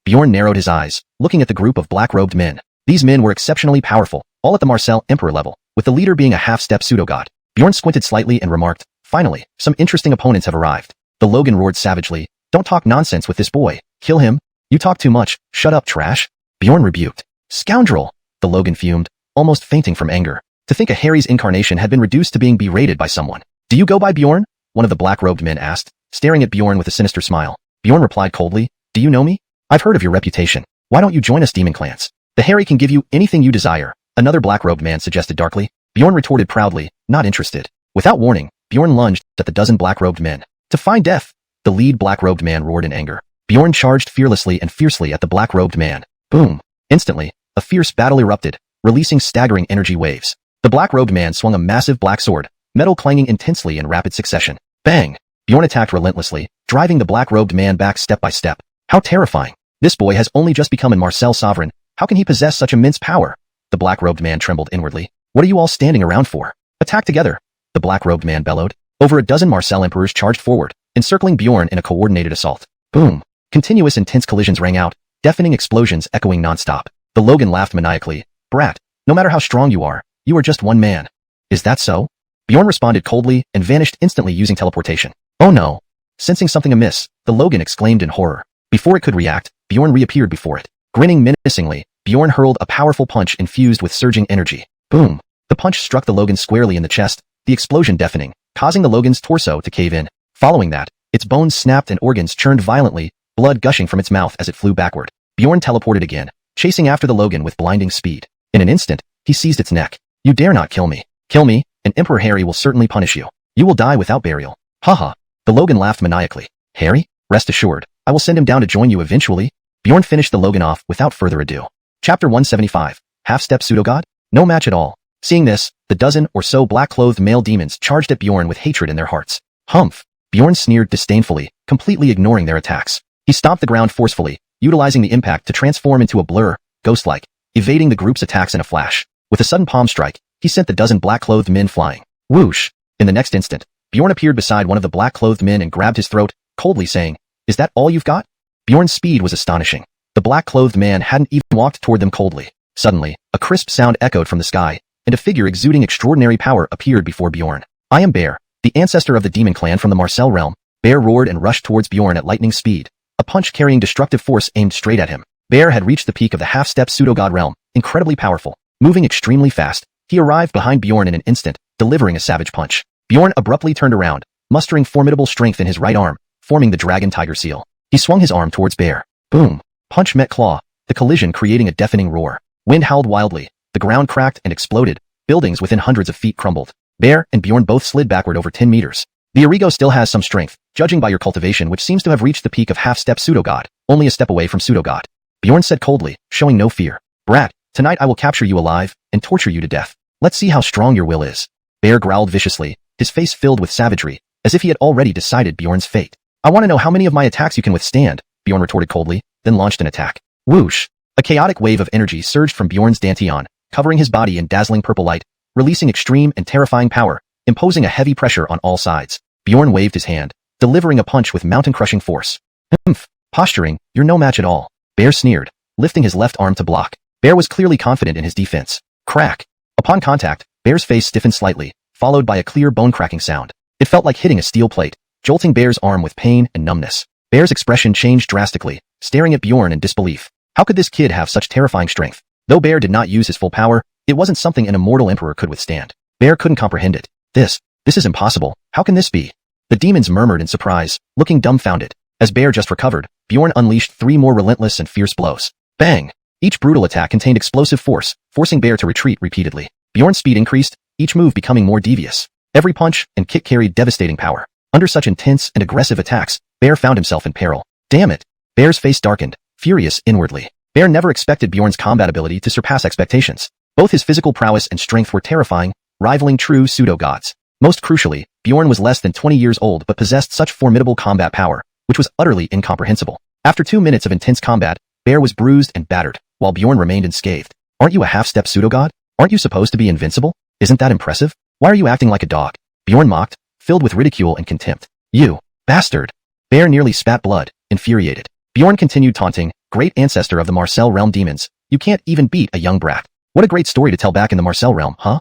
Bjorn narrowed his eyes, looking at the group of black-robed men. These men were exceptionally powerful, all at the Marcel Emperor level, with the leader being a half-step pseudo-god. Bjorn squinted slightly and remarked, Finally, some interesting opponents have arrived. The Logan roared savagely, Don't talk nonsense with this boy. Kill him. You talk too much. Shut up, trash. Bjorn rebuked. Scoundrel! The Logan fumed, almost fainting from anger. To think a Harry's incarnation had been reduced to being berated by someone. Do you go by Bjorn? One of the black-robed men asked, staring at Bjorn with a sinister smile. Bjorn replied coldly, Do you know me? I've heard of your reputation. Why don't you join us Demon Clans? The Harry can give you anything you desire, another black-robed man suggested darkly. Bjorn retorted proudly, not interested. Without warning, Bjorn lunged at the dozen black-robed men. To find death! The lead black-robed man roared in anger. Bjorn charged fearlessly and fiercely at the black-robed man. Boom! Instantly, a fierce battle erupted, releasing staggering energy waves. The black-robed man swung a massive black sword, metal clanging intensely in rapid succession. Bang! Bjorn attacked relentlessly, driving the black-robed man back step by step. How terrifying! This boy has only just become an Marcel Sovereign. How can he possess such immense power? The black-robed man trembled inwardly. What are you all standing around for? Attack together! The black-robed man bellowed. Over a dozen Marcel Emperors charged forward, encircling Bjorn in a coordinated assault. Boom! Continuous intense collisions rang out, deafening explosions echoing non-stop. The Logan laughed maniacally. Brat, no matter how strong you are just one man. Is that so? Bjorn responded coldly and vanished instantly using teleportation. Oh no! Sensing something amiss, the Logan exclaimed in horror. Before it could react, Bjorn reappeared before it. Grinning menacingly, Bjorn hurled a powerful punch infused with surging energy. Boom! The punch struck the Logan squarely in the chest, the explosion deafening, causing the Logan's torso to cave in. Following that, its bones snapped and organs churned violently, blood gushing from its mouth as it flew backward. Bjorn teleported again, chasing after the Logan with blinding speed. In an instant, he seized its neck. You dare not kill me. Kill me, and Emperor Harry will certainly punish you. You will die without burial. Haha. The Logan laughed maniacally. Harry? Rest assured, I will send him down to join you eventually. Bjorn finished the Logan off without further ado. Chapter 175. Half-step pseudo-god? No match at all. Seeing this, the dozen or so black-clothed male demons charged at Bjorn with hatred in their hearts. Humph! Bjorn sneered disdainfully, completely ignoring their attacks. He stomped the ground forcefully, utilizing the impact to transform into a blur, ghost-like, evading the group's attacks in a flash. With a sudden palm strike, he sent the dozen black-clothed men flying. Whoosh! In the next instant, Bjorn appeared beside one of the black-clothed men and grabbed his throat, coldly saying, Is that all you've got? Bjorn's speed was astonishing. The black-clothed man hadn't even walked toward them coldly. Suddenly, a crisp sound echoed from the sky, and a figure exuding extraordinary power appeared before Bjorn. I am Bear, the ancestor of the Demon Clan from the Marcel realm. Bear roared and rushed towards Bjorn at lightning speed, a punch carrying destructive force aimed straight at him. Bear had reached the peak of the half-step pseudo-god realm, incredibly powerful. Moving extremely fast, he arrived behind Bjorn in an instant, delivering a savage punch. Bjorn abruptly turned around, mustering formidable strength in his right arm, forming the dragon tiger seal. He swung his arm towards Bear. Boom! Punch met claw, the collision creating a deafening roar. Wind howled wildly, the ground cracked and exploded, buildings within hundreds of feet crumbled. Bear and Bjorn both slid backward over 10 meters. The Origo still has some strength, judging by your cultivation which seems to have reached the peak of half-step pseudo-god, only a step away from pseudo-god. Bjorn said coldly, showing no fear. Brat, tonight I will capture you alive, and torture you to death. Let's see how strong your will is. Bear growled viciously, his face filled with savagery, as if he had already decided Bjorn's fate. I want to know how many of my attacks you can withstand, Bjorn retorted coldly, then launched an attack. Whoosh! A chaotic wave of energy surged from Bjorn's dantian, covering his body in dazzling purple light, releasing extreme and terrifying power, imposing a heavy pressure on all sides. Bjorn waved his hand, delivering a punch with mountain-crushing force. Humph. Posturing, you're no match at all. Bear sneered, lifting his left arm to block. Bear was clearly confident in his defense. Crack. Upon contact, Bear's face stiffened slightly, followed by a clear bone-cracking sound. It felt like hitting a steel plate, jolting Bear's arm with pain and numbness. Bear's expression changed drastically, staring at Bjorn in disbelief. How could this kid have such terrifying strength? Though Bear did not use his full power, it wasn't something an immortal emperor could withstand. Bear couldn't comprehend it. This is impossible. How can this be? The demons murmured in surprise, looking dumbfounded. As Bear just recovered, Bjorn unleashed 3 more relentless and fierce blows. Bang! Each brutal attack contained explosive force, forcing Bear to retreat repeatedly. Bjorn's speed increased, each move becoming more devious. Every punch and kick carried devastating power. Under such intense and aggressive attacks, Bear found himself in peril. Damn it! Bear's face darkened, furious inwardly. Bear never expected Bjorn's combat ability to surpass expectations. Both his physical prowess and strength were terrifying, rivaling true pseudo-gods. Most crucially, Bjorn was less than 20 years old but possessed such formidable combat power, which was utterly incomprehensible. After 2 minutes of intense combat, Bear was bruised and battered, while Bjorn remained unscathed. Aren't you a half-step pseudo-god? Aren't you supposed to be invincible? Isn't that impressive? Why are you acting like a dog? Bjorn mocked, filled with ridicule and contempt. You bastard! Bear nearly spat blood, infuriated. Bjorn continued taunting, great ancestor of the Marcel realm demons, you can't even beat a young brat. What a great story to tell back in the Marcel realm, huh?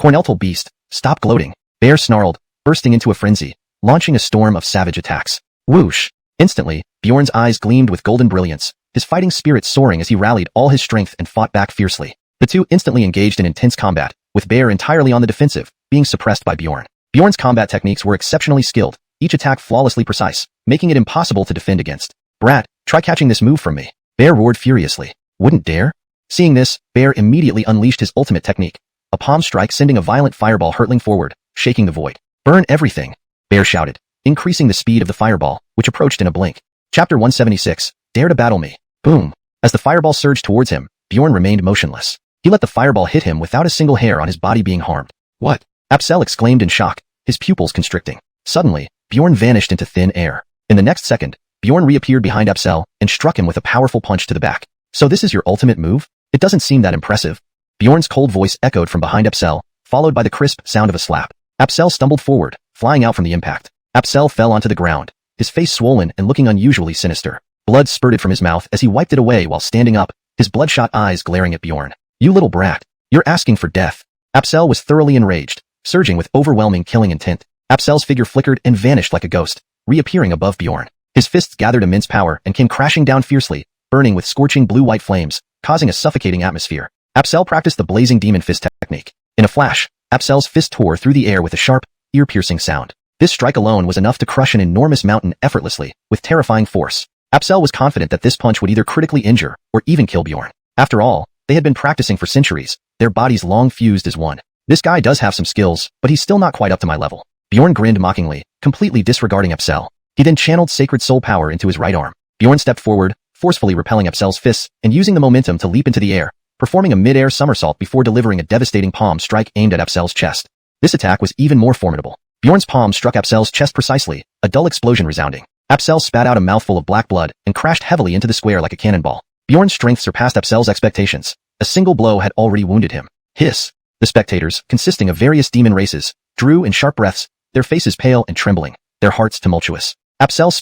Corneltal beast, stop gloating. Bear snarled, bursting into a frenzy, launching a storm of savage attacks. Whoosh! Instantly, Bjorn's eyes gleamed with golden brilliance, his fighting spirit soaring as he rallied all his strength and fought back fiercely. The two instantly engaged in intense combat, with Bear entirely on the defensive, being suppressed by Bjorn. Bjorn's combat techniques were exceptionally skilled, each attack flawlessly precise, making it impossible to defend against. Brat, try catching this move from me. Bear roared furiously. Wouldn't dare? Seeing this, Bear immediately unleashed his ultimate technique, a palm strike sending a violent fireball hurtling forward, shaking the void. Burn everything! Bear shouted, increasing the speed of the fireball, which approached in a blink. Chapter 176, Dare to Battle Me. Boom! As the fireball surged towards him, Bjorn remained motionless. He let the fireball hit him without a single hair on his body being harmed. What? Apsel exclaimed in shock, his pupils constricting. Suddenly, Bjorn vanished into thin air. In the next second, Bjorn reappeared behind Apsel and struck him with a powerful punch to the back. So this is your ultimate move? It doesn't seem that impressive. Bjorn's cold voice echoed from behind Apsel, followed by the crisp sound of a slap. Apsel stumbled forward, flying out from the impact. Apsel fell onto the ground, his face swollen and looking unusually sinister. Blood spurted from his mouth as he wiped it away while standing up, his bloodshot eyes glaring at Bjorn. You little brat. You're asking for death. Apsel was thoroughly enraged, surging with overwhelming killing intent. Apsel's figure flickered and vanished like a ghost, reappearing above Bjorn. His fists gathered immense power and came crashing down fiercely, burning with scorching blue-white flames, causing a suffocating atmosphere. Apsel practiced the blazing demon fist technique. In a flash, Apsel's fist tore through the air with a sharp, ear-piercing sound. This strike alone was enough to crush an enormous mountain effortlessly, with terrifying force. Apsel was confident that this punch would either critically injure or even kill Bjorn. After all, they had been practicing for centuries, their bodies long fused as one. This guy does have some skills, but he's still not quite up to my level. Bjorn grinned mockingly, completely disregarding Apsel. He then channeled sacred soul power into his right arm. Bjorn stepped forward, forcefully repelling Apsel's fists and using the momentum to leap into the air, performing a mid-air somersault before delivering a devastating palm strike aimed at Apsel's chest. This attack was even more formidable. Bjorn's palm struck Apsel's chest precisely, a dull explosion resounding. Apsel spat out a mouthful of black blood and crashed heavily into the square like a cannonball. Bjorn's strength surpassed Apsel's expectations. A single blow had already wounded him. Hiss! The spectators, consisting of various demon races, drew in sharp breaths, their faces pale and trembling, their hearts tumultuous. Apsel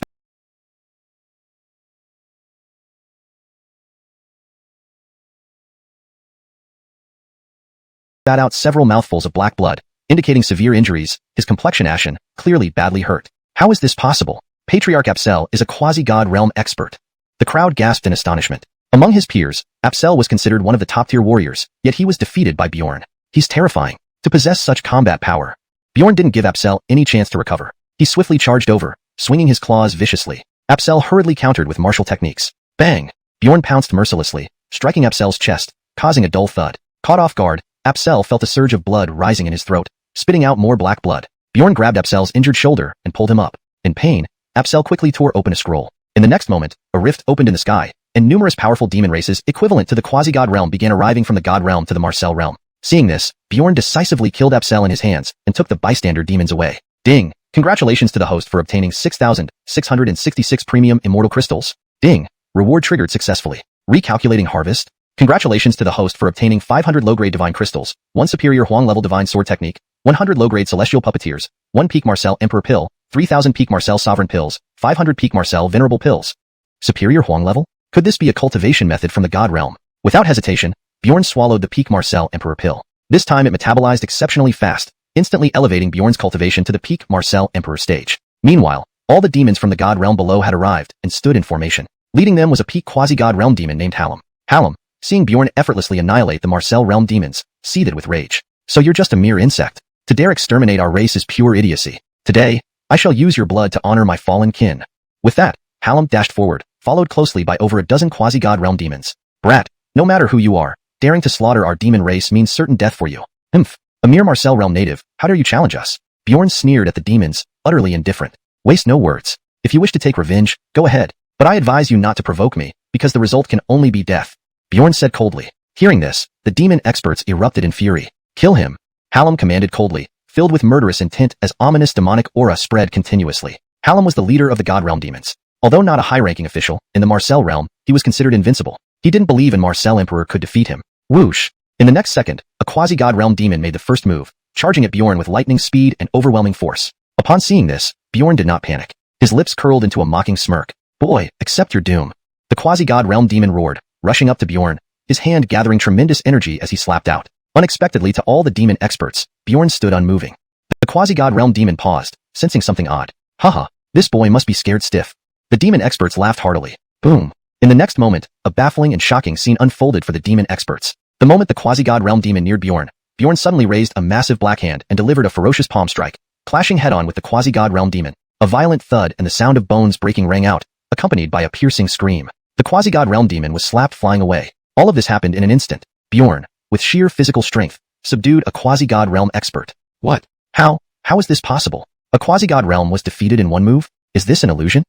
spat out several mouthfuls of black blood, indicating severe injuries, his complexion ashen, clearly badly hurt. How is this possible? Patriarch Apsel is a quasi-god realm expert. The crowd gasped in astonishment. Among his peers, Apsel was considered one of the top-tier warriors, yet he was defeated by Bjorn. He's terrifying. To possess such combat power. Bjorn didn't give Apsel any chance to recover. He swiftly charged over, swinging his claws viciously. Apsel hurriedly countered with martial techniques. Bang! Bjorn pounced mercilessly, striking Apsel's chest, causing a dull thud. Caught off guard, Apsel felt a surge of blood rising in his throat, spitting out more black blood. Bjorn grabbed Apsel's injured shoulder and pulled him up. In pain, Apsel quickly tore open a scroll. In the next moment, a rift opened in the sky, and numerous powerful demon races equivalent to the quasi-god realm began arriving from the god realm to the Marcel realm. Seeing this, Bjorn decisively killed Apsel in his hands and took the bystander demons away. Ding! Congratulations to the host for obtaining 6,666 premium immortal crystals. Ding! Reward triggered successfully. Recalculating harvest. Congratulations to the host for obtaining 500 low-grade divine crystals, 1 superior Huang level divine sword technique, 100 low-grade celestial puppeteers, 1 peak Marcel emperor pill, 3,000 peak Marcel Sovereign pills, 500 peak Marcel Venerable pills. Superior Huang level? Could this be a cultivation method from the God realm? Without hesitation, Bjorn swallowed the peak Marcel Emperor pill. This time it metabolized exceptionally fast, instantly elevating Bjorn's cultivation to the peak Marcel Emperor stage. Meanwhile, all the demons from the God realm below had arrived and stood in formation. Leading them was a peak quasi-God realm demon named Hallam. Hallam, seeing Bjorn effortlessly annihilate the Marcel realm demons, seethed with rage. So you're just a mere insect. To dare exterminate our race is pure idiocy. Today, I shall use your blood to honor my fallen kin. With that, Hallam dashed forward, followed closely by over a dozen quasi-God realm demons. Brat, no matter who you are, daring to slaughter our demon race means certain death for you. A mere Marcel realm native, how dare you challenge us? Bjorn sneered at the demons, utterly indifferent. Waste no words. If you wish to take revenge, go ahead. But I advise you not to provoke me, because the result can only be death. Bjorn said coldly. Hearing this, the demon experts erupted in fury. Kill him. Hallam commanded coldly, filled with murderous intent as ominous demonic aura spread continuously. Hallam was the leader of the God realm demons. Although not a high-ranking official, in the Marcel realm, he was considered invincible. He didn't believe in Marcel Emperor could defeat him. Whoosh! In the next second, a quasi-God realm demon made the first move, charging at Bjorn with lightning speed and overwhelming force. Upon seeing this, Bjorn did not panic. His lips curled into a mocking smirk. Boy, accept your doom. The quasi-God realm demon roared, rushing up to Bjorn, his hand gathering tremendous energy as he slapped out. Unexpectedly to all the demon experts, Bjorn stood unmoving. The quasi-God realm demon paused, sensing something odd. Haha, this boy must be scared stiff. The demon experts laughed heartily. Boom. In the next moment, a baffling and shocking scene unfolded for the demon experts. The moment the quasi-God realm demon neared Bjorn, Bjorn suddenly raised a massive black hand and delivered a ferocious palm strike, clashing head-on with the quasi-God realm demon. A violent thud and the sound of bones breaking rang out, accompanied by a piercing scream. The quasi-God realm demon was slapped flying away. All of this happened in an instant. Bjorn, with sheer physical strength, subdued a quasi-God realm expert. What? How is this possible? A quasi-God realm was defeated in one move? Is this an illusion?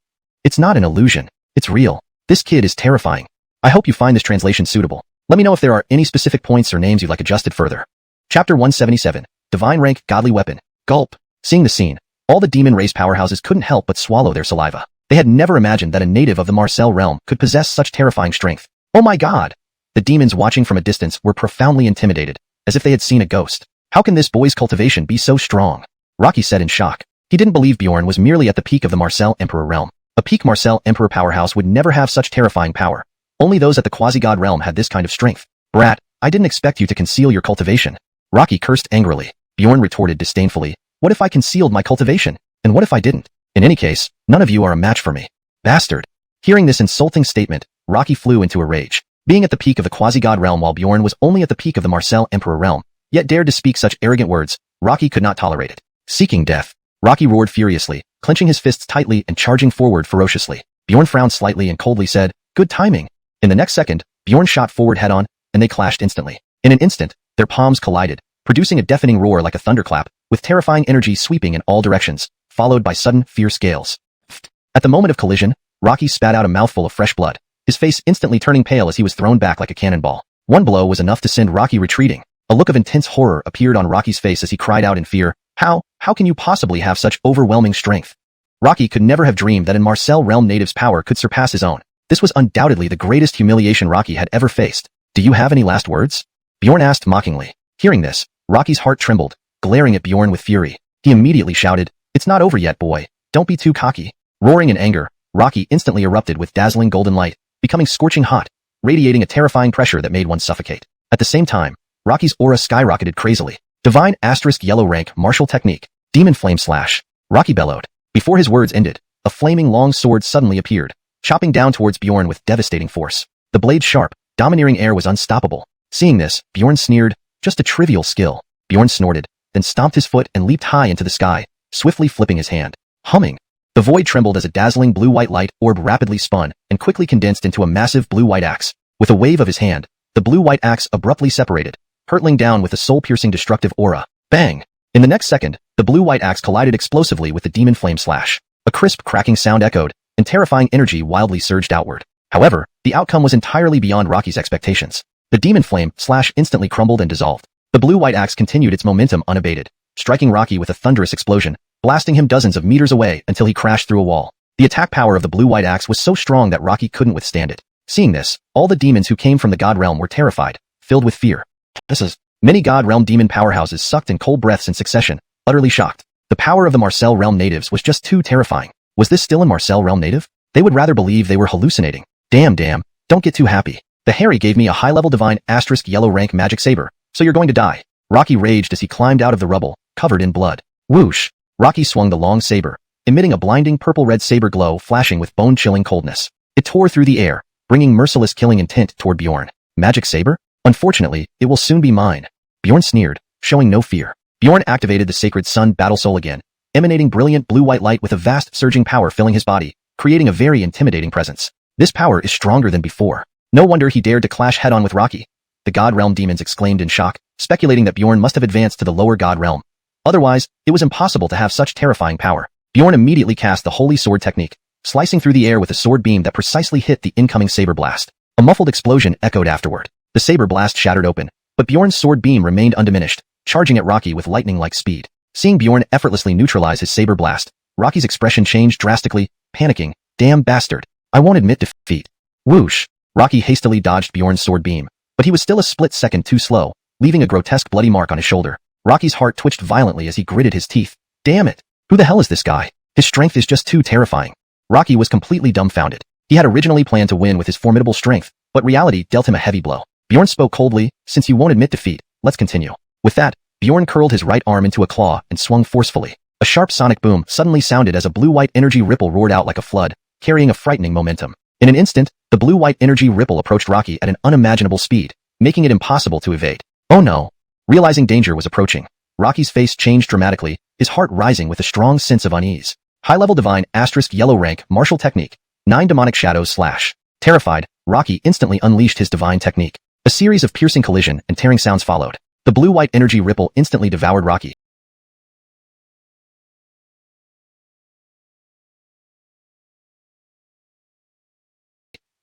It's not an illusion. It's real. This kid is terrifying. I hope you find this translation suitable. Let me know if there are any specific points or names you'd like adjusted further. Chapter 177. Divine Rank Godly Weapon. Gulp. Seeing the scene, all the demon race powerhouses couldn't help but swallow their saliva. They had never imagined that a native of the Marcel realm could possess such terrifying strength. Oh my god! The demons watching from a distance were profoundly intimidated, as if they had seen a ghost. How can this boy's cultivation be so strong? Rocky said in shock. He didn't believe Bjorn was merely at the peak of the Marcel Emperor realm. A peak Marcel Emperor powerhouse would never have such terrifying power. Only those at the quasi-god realm had this kind of strength. Brat, I didn't expect you to conceal your cultivation. Rocky cursed angrily. Bjorn retorted disdainfully. What if I concealed my cultivation? And what if I didn't? In any case, none of you are a match for me. Bastard. Hearing this insulting statement, Rocky flew into a rage. Being at the peak of the quasi-god realm while Bjorn was only at the peak of the Marcel Emperor realm, yet dared to speak such arrogant words, Rocky could not tolerate it. Seeking death, Rocky roared furiously, clenching his fists tightly and charging forward ferociously. Bjorn frowned slightly and coldly said, "Good timing." In the next second, Bjorn shot forward head-on, and they clashed instantly. In an instant, their palms collided, producing a deafening roar like a thunderclap, with terrifying energy sweeping in all directions, followed by sudden, fierce gales. At the moment of collision, Rocky spat out a mouthful of fresh blood, his face instantly turning pale as he was thrown back like a cannonball. One blow was enough to send Rocky retreating. A look of intense horror appeared on Rocky's face as he cried out in fear, How can you possibly have such overwhelming strength? Rocky could never have dreamed that in Marcel realm native's power could surpass his own. This was undoubtedly the greatest humiliation Rocky had ever faced. Do you have any last words? Bjorn asked mockingly. Hearing this, Rocky's heart trembled, glaring at Bjorn with fury. He immediately shouted, "It's not over yet, boy. Don't be too cocky." Roaring in anger, Rocky instantly erupted with dazzling golden light, becoming scorching hot, radiating a terrifying pressure that made one suffocate. At the same time, Rocky's aura skyrocketed crazily. Divine * yellow rank martial technique. Demon flame slash. Rocky bellowed. Before his words ended, a flaming long sword suddenly appeared, chopping down towards Bjorn with devastating force. The blade sharp, domineering air was unstoppable. Seeing this, Bjorn sneered, "Just a trivial skill." Bjorn snorted, then stomped his foot and leaped high into the sky, swiftly flipping his hand. Humming. The void trembled as a dazzling blue-white light orb rapidly spun and quickly condensed into a massive blue-white axe. With a wave of his hand, the blue-white axe abruptly separated, hurtling down with a soul-piercing destructive aura. Bang! In the next second, the blue-white axe collided explosively with the demon flame slash. A crisp cracking sound echoed, and terrifying energy wildly surged outward. However, the outcome was entirely beyond Rocky's expectations. The demon flame slash instantly crumbled and dissolved. The blue-white axe continued its momentum unabated, striking Rocky with a thunderous explosion, blasting him dozens of meters away until he crashed through a wall. The attack power of the blue-white axe was so strong that Rocky couldn't withstand it. Seeing this, all the demons who came from the God realm were terrified, filled with fear. Many God realm demon powerhouses sucked in cold breaths in succession, utterly shocked. The power of the Marcel realm natives was just too terrifying. Was this still a Marcel realm native? They would rather believe they were hallucinating. Damn, don't get too happy. The Harry gave me a high-level divine * yellow rank magic saber, so you're going to die. Rocky raged as he climbed out of the rubble, covered in blood. Whoosh! Rocky swung the long saber, emitting a blinding purple-red saber glow flashing with bone-chilling coldness. It tore through the air, bringing merciless killing intent toward Bjorn. Magic saber? Unfortunately, it will soon be mine. Bjorn sneered, showing no fear. Bjorn activated the sacred sun battle soul again, emanating brilliant blue-white light with a vast surging power filling his body, creating a very intimidating presence. This power is stronger than before. No wonder he dared to clash head-on with Rocky. The God Realm demons exclaimed in shock, speculating that Bjorn must have advanced to the lower God Realm. Otherwise, it was impossible to have such terrifying power. Bjorn immediately cast the Holy Sword technique, slicing through the air with a sword beam that precisely hit the incoming saber blast. A muffled explosion echoed afterward. The saber blast shattered open, but Bjorn's sword beam remained undiminished, charging at Rocky with lightning-like speed. Seeing Bjorn effortlessly neutralize his saber blast, Rocky's expression changed drastically, panicking. Damn bastard. I won't admit defeat. Whoosh. Rocky hastily dodged Bjorn's sword beam, but he was still a split second too slow, leaving a grotesque bloody mark on his shoulder. Rocky's heart twitched violently as he gritted his teeth. Damn it. Who the hell is this guy? His strength is just too terrifying. Rocky was completely dumbfounded. He had originally planned to win with his formidable strength, but reality dealt him a heavy blow. Bjorn spoke coldly, since you won't admit defeat, let's continue. With that, Bjorn curled his right arm into a claw and swung forcefully. A sharp sonic boom suddenly sounded as a blue-white energy ripple roared out like a flood, carrying a frightening momentum. In an instant, the blue-white energy ripple approached Rocky at an unimaginable speed, making it impossible to evade. Oh no! Realizing danger was approaching, Rocky's face changed dramatically, his heart rising with a strong sense of unease. High-level divine * yellow rank martial technique. 9 demonic shadows / Terrified, Rocky instantly unleashed his divine technique. A series of piercing collision and tearing sounds followed. The blue-white energy ripple instantly devoured Rocky,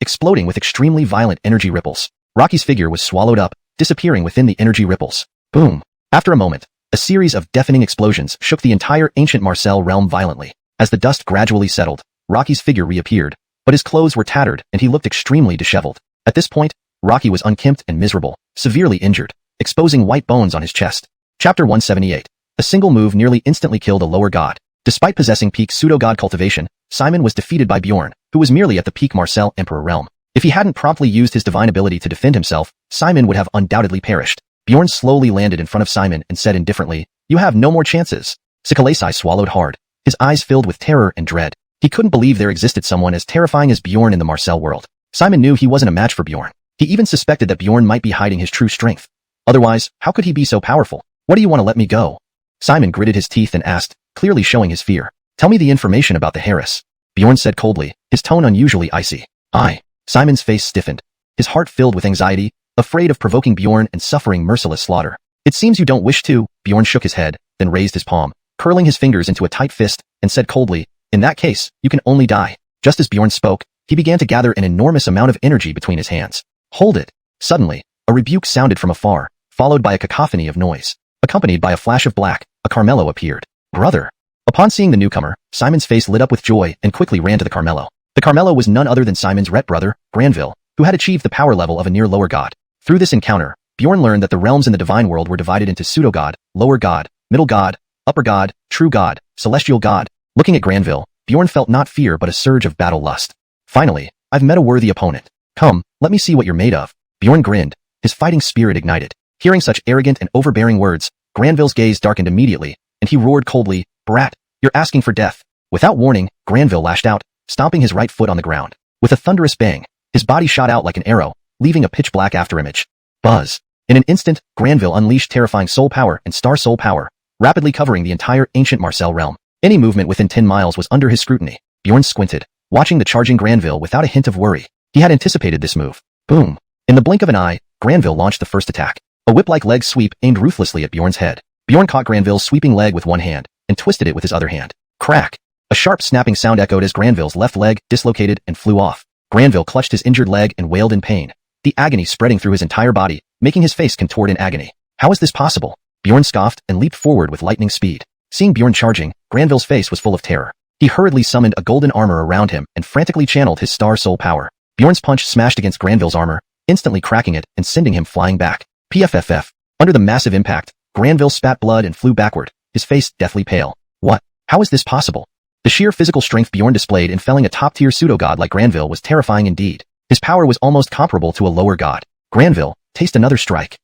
exploding with extremely violent energy ripples. Rocky's figure was swallowed up, disappearing within the energy ripples. Boom! After a moment, a series of deafening explosions shook the entire ancient Marcel realm violently. As the dust gradually settled, Rocky's figure reappeared, but his clothes were tattered and he looked extremely disheveled. At this point, Rocky was unkempt and miserable, severely injured, exposing white bones on his chest. Chapter 178. A single move nearly instantly killed a lower god. Despite possessing peak pseudo-god cultivation, Simon was defeated by Bjorn, who was merely at the peak Marcel Emperor realm. If he hadn't promptly used his divine ability to defend himself, Simon would have undoubtedly perished. Bjorn slowly landed in front of Simon and said indifferently, "You have no more chances." Sikalasi swallowed hard, his eyes filled with terror and dread. He couldn't believe there existed someone as terrifying as Bjorn in the Marcel world. Simon knew he wasn't a match for Bjorn. He even suspected that Bjorn might be hiding his true strength. Otherwise, how could he be so powerful? "What do you want to let me go?" Simon gritted his teeth and asked, clearly showing his fear. "Tell me the information about the Harris." Bjorn said coldly, his tone unusually icy. Simon's face stiffened, his heart filled with anxiety, afraid of provoking Bjorn and suffering merciless slaughter. "It seems you don't wish to." Bjorn shook his head, then raised his palm, curling his fingers into a tight fist, and said coldly, "In that case, you can only die." Just as Bjorn spoke, he began to gather an enormous amount of energy between his hands. "Hold it." Suddenly, a rebuke sounded from afar, followed by a cacophony of noise. Accompanied by a flash of black, a Carmelo appeared. "Brother." Upon seeing the newcomer, Simon's face lit up with joy and quickly ran to the Carmelo. The Carmelo was none other than Simon's ret brother, Granville, who had achieved the power level of a near lower god. Through this encounter, Bjorn learned that the realms in the divine world were divided into pseudo-god, lower god, middle god, upper god, true god, celestial god. Looking at Granville, Bjorn felt not fear but a surge of battle lust. "Finally, I've met a worthy opponent. Come, let me see what you're made of." Bjorn grinned, his fighting spirit ignited. Hearing such arrogant and overbearing words, Granville's gaze darkened immediately, and he roared coldly, "Brat, you're asking for death." Without warning, Granville lashed out, stomping his right foot on the ground. With a thunderous bang, his body shot out like an arrow, leaving a pitch-black afterimage. Buzz. In an instant, Granville unleashed terrifying soul power and star soul power, rapidly covering the entire ancient Marcel realm. Any movement within 10 miles was under his scrutiny. Bjorn squinted, watching the charging Granville without a hint of worry. He had anticipated this move. Boom. In the blink of an eye, Granville launched the first attack. A whip-like leg sweep aimed ruthlessly at Bjorn's head. Bjorn caught Granville's sweeping leg with one hand, and twisted it with his other hand. Crack! A sharp snapping sound echoed as Granville's left leg dislocated and flew off. Granville clutched his injured leg and wailed in pain, the agony spreading through his entire body, making his face contort in agony. How is this possible? Bjorn scoffed and leaped forward with lightning speed. Seeing Bjorn charging, Granville's face was full of terror. He hurriedly summoned a golden armor around him and frantically channeled his star soul power. Bjorn's punch smashed against Granville's armor, instantly cracking it and sending him flying back. PFFF. Under the massive impact, Granville spat blood and flew backward, his face deathly pale. How is this possible? The sheer physical strength Bjorn displayed in felling a top-tier pseudo-god like Granville was terrifying indeed. His power was almost comparable to a lower god. Granville, taste another strike.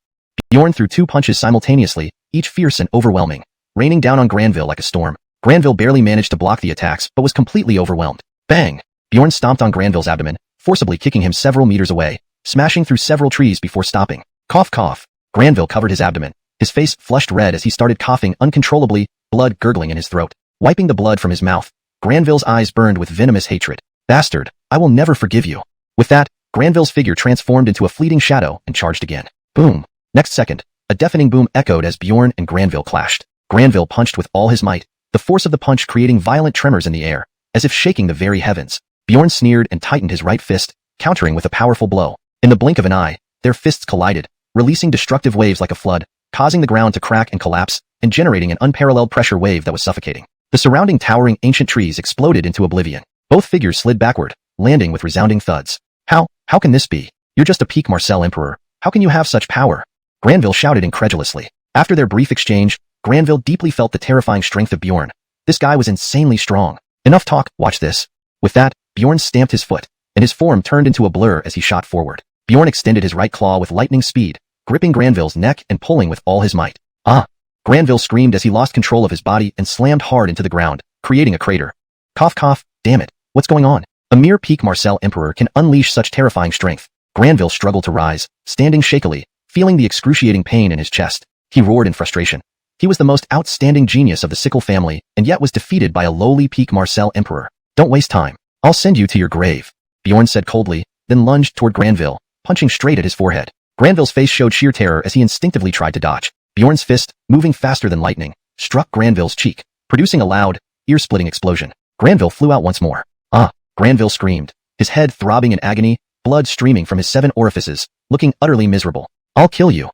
Bjorn threw 2 punches simultaneously, each fierce and overwhelming, raining down on Granville like a storm. Granville barely managed to block the attacks, but was completely overwhelmed. Bang! Bjorn stomped on Granville's abdomen, forcibly kicking him several meters away, smashing through several trees before stopping. Cough cough. Granville covered his abdomen. His face flushed red as he started coughing uncontrollably, blood gurgling in his throat. Wiping the blood from his mouth, Granville's eyes burned with venomous hatred. Bastard, I will never forgive you. With that, Granville's figure transformed into a fleeting shadow and charged again. Boom. Next second, a deafening boom echoed as Bjorn and Granville clashed. Granville punched with all his might, the force of the punch creating violent tremors in the air, as if shaking the very heavens. Bjorn sneered and tightened his right fist, countering with a powerful blow. In the blink of an eye, their fists collided, releasing destructive waves like a flood, causing the ground to crack and collapse, and generating an unparalleled pressure wave that was suffocating. The surrounding towering ancient trees exploded into oblivion. Both figures slid backward, landing with resounding thuds. How can this be? You're just a peak Marcel Emperor. How can you have such power? Granville shouted incredulously. After their brief exchange, Granville deeply felt the terrifying strength of Bjorn. This guy was insanely strong. Enough talk, watch this. With that, Bjorn stamped his foot, and his form turned into a blur as he shot forward. Bjorn extended his right claw with lightning speed, gripping Granville's neck and pulling with all his might. Ah! Granville screamed as he lost control of his body and slammed hard into the ground, creating a crater. Cough cough, damn it, what's going on? A mere peak Marcel Emperor can unleash such terrifying strength. Granville struggled to rise, standing shakily, feeling the excruciating pain in his chest. He roared in frustration. He was the most outstanding genius of the Sickle family, and yet was defeated by a lowly peak Marcel Emperor. Don't waste time. I'll send you to your grave, Bjorn said coldly, then lunged toward Granville, punching straight at his forehead. Granville's face showed sheer terror as he instinctively tried to dodge. Bjorn's fist, moving faster than lightning, struck Granville's cheek, producing a loud, ear-splitting explosion. Granville flew out once more. Ah! Granville screamed, his head throbbing in agony, blood streaming from his 7 orifices, looking utterly miserable. I'll kill you.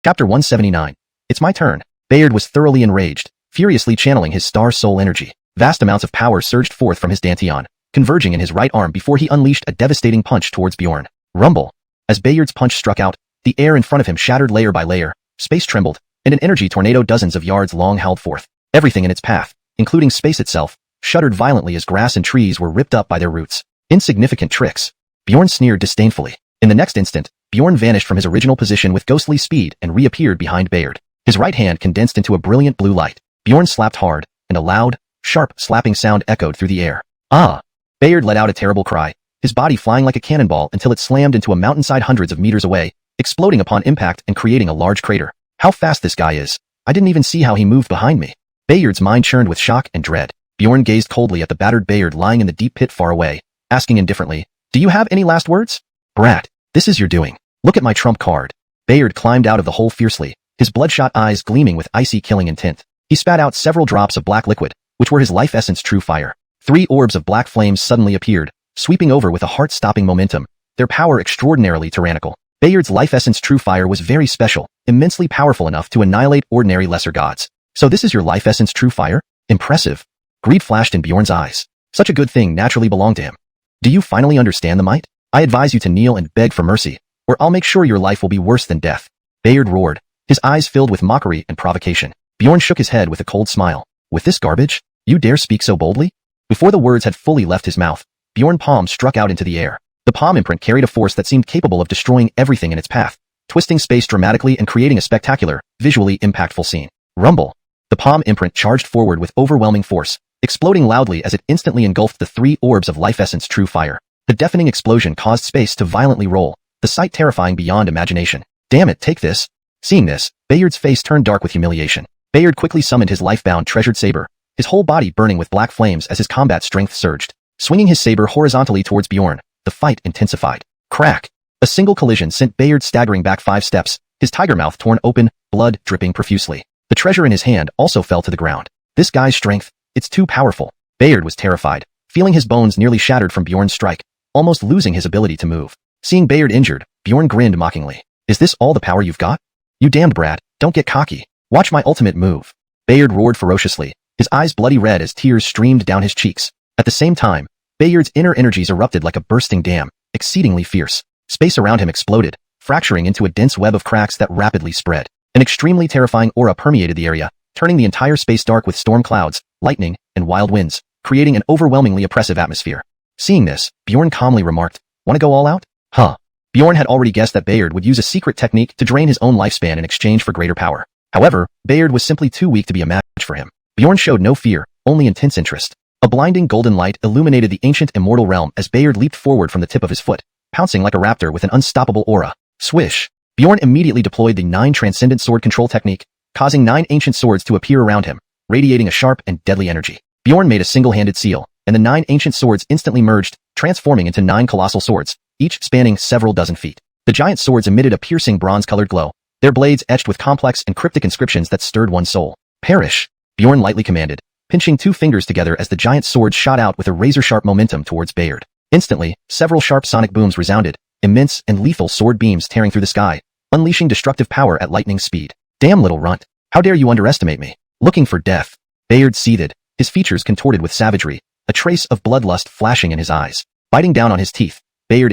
Chapter 179. It's my turn. Bayard was thoroughly enraged, furiously channeling his star soul energy. Vast amounts of power surged forth from his dantian, converging in his right arm before he unleashed a devastating punch towards Bjorn. Rumble. As Bayard's punch struck out, the air in front of him shattered layer by layer, space trembled, and an energy tornado dozens of yards long howled forth. Everything in its path, including space itself, shuddered violently as grass and trees were ripped up by their roots. Insignificant tricks. Bjorn sneered disdainfully. In the next instant, Bjorn vanished from his original position with ghostly speed and reappeared behind Bayard. His right hand condensed into a brilliant blue light. Bjorn slapped hard, and a loud, sharp slapping sound echoed through the air. Ah! Bayard let out a terrible cry, his body flying like a cannonball until it slammed into a mountainside hundreds of meters away, exploding upon impact and creating a large crater. How fast this guy is. I didn't even see how he moved behind me. Bayard's mind churned with shock and dread. Bjorn gazed coldly at the battered Bayard lying in the deep pit far away, asking indifferently, "Do you have any last words?" "Brat, this is your doing. Look at my trump card." Bayard climbed out of the hole fiercely, his bloodshot eyes gleaming with icy killing intent. He spat out several drops of black liquid, which were his life essence true fire. 3 orbs of black flames suddenly appeared, sweeping over with a heart-stopping momentum, their power extraordinarily tyrannical. Bayard's life essence true fire was very special, immensely powerful enough to annihilate ordinary lesser gods. So this is your life essence true fire? Impressive. Greed flashed in Bjorn's eyes. Such a good thing naturally belonged to him. Do you finally understand the might? I advise you to kneel and beg for mercy, or I'll make sure your life will be worse than death. Bayard roared, his eyes filled with mockery and provocation. Bjorn shook his head with a cold smile. With this garbage? You dare speak so boldly? Before the words had fully left his mouth, Bjorn's palm struck out into the air. The palm imprint carried a force that seemed capable of destroying everything in its path, twisting space dramatically and creating a spectacular, visually impactful scene. Rumble. The palm imprint charged forward with overwhelming force, exploding loudly as it instantly engulfed the 3 orbs of life essence true fire. The deafening explosion caused space to violently roll, the sight terrifying beyond imagination. Damn it, take this. Seeing this, Bayard's face turned dark with humiliation. Bayard quickly summoned his life-bound treasured saber, his whole body burning with black flames as his combat strength surged. Swinging his saber horizontally towards Bjorn, the fight intensified. Crack! A single collision sent Bayard staggering back 5 steps, his tiger mouth torn open, blood dripping profusely. The treasure in his hand also fell to the ground. This guy's strength, it's too powerful. Bayard was terrified, feeling his bones nearly shattered from Bjorn's strike, almost losing his ability to move. Seeing Bayard injured, Bjorn grinned mockingly. Is this all the power you've got? You damned brat, don't get cocky. Watch my ultimate move. Bayard roared ferociously, his eyes bloody red as tears streamed down his cheeks. At the same time, Bayard's inner energies erupted like a bursting dam, exceedingly fierce. Space around him exploded, fracturing into a dense web of cracks that rapidly spread. An extremely terrifying aura permeated the area, turning the entire space dark with storm clouds, lightning, and and wild winds, creating an overwhelmingly oppressive atmosphere. Seeing this, Bjorn calmly remarked, "Want to go all out?" Huh. Bjorn had already guessed that Bayard would use a secret technique to drain his own lifespan in exchange for greater power. However, Bayard was simply too weak to be a match for him. Bjorn showed no fear, only intense interest. A blinding golden light illuminated the ancient immortal realm as Bayard leaped forward from the tip of his foot, pouncing like a raptor with an unstoppable aura. Swish! Bjorn immediately deployed the 9 transcendent sword control technique, causing 9 ancient swords to appear around him, radiating a sharp and deadly energy. Bjorn made a single-handed seal, and the 9 ancient swords instantly merged, transforming into 9 colossal swords, each spanning several dozen feet. The giant swords emitted a piercing bronze-colored glow, their blades etched with complex and cryptic inscriptions that stirred one's soul. "Perish!" Bjorn lightly commanded, pinching 2 fingers together as the giant swords shot out with a razor-sharp momentum towards Bayard. Instantly, several sharp sonic booms resounded, immense and lethal sword beams tearing through the sky, unleashing destructive power at lightning speed. "Damn little runt! How dare you underestimate me? Looking for death?" Bayard seethed, his features contorted with savagery, a trace of bloodlust flashing in his eyes. Biting down on his teeth, Bayard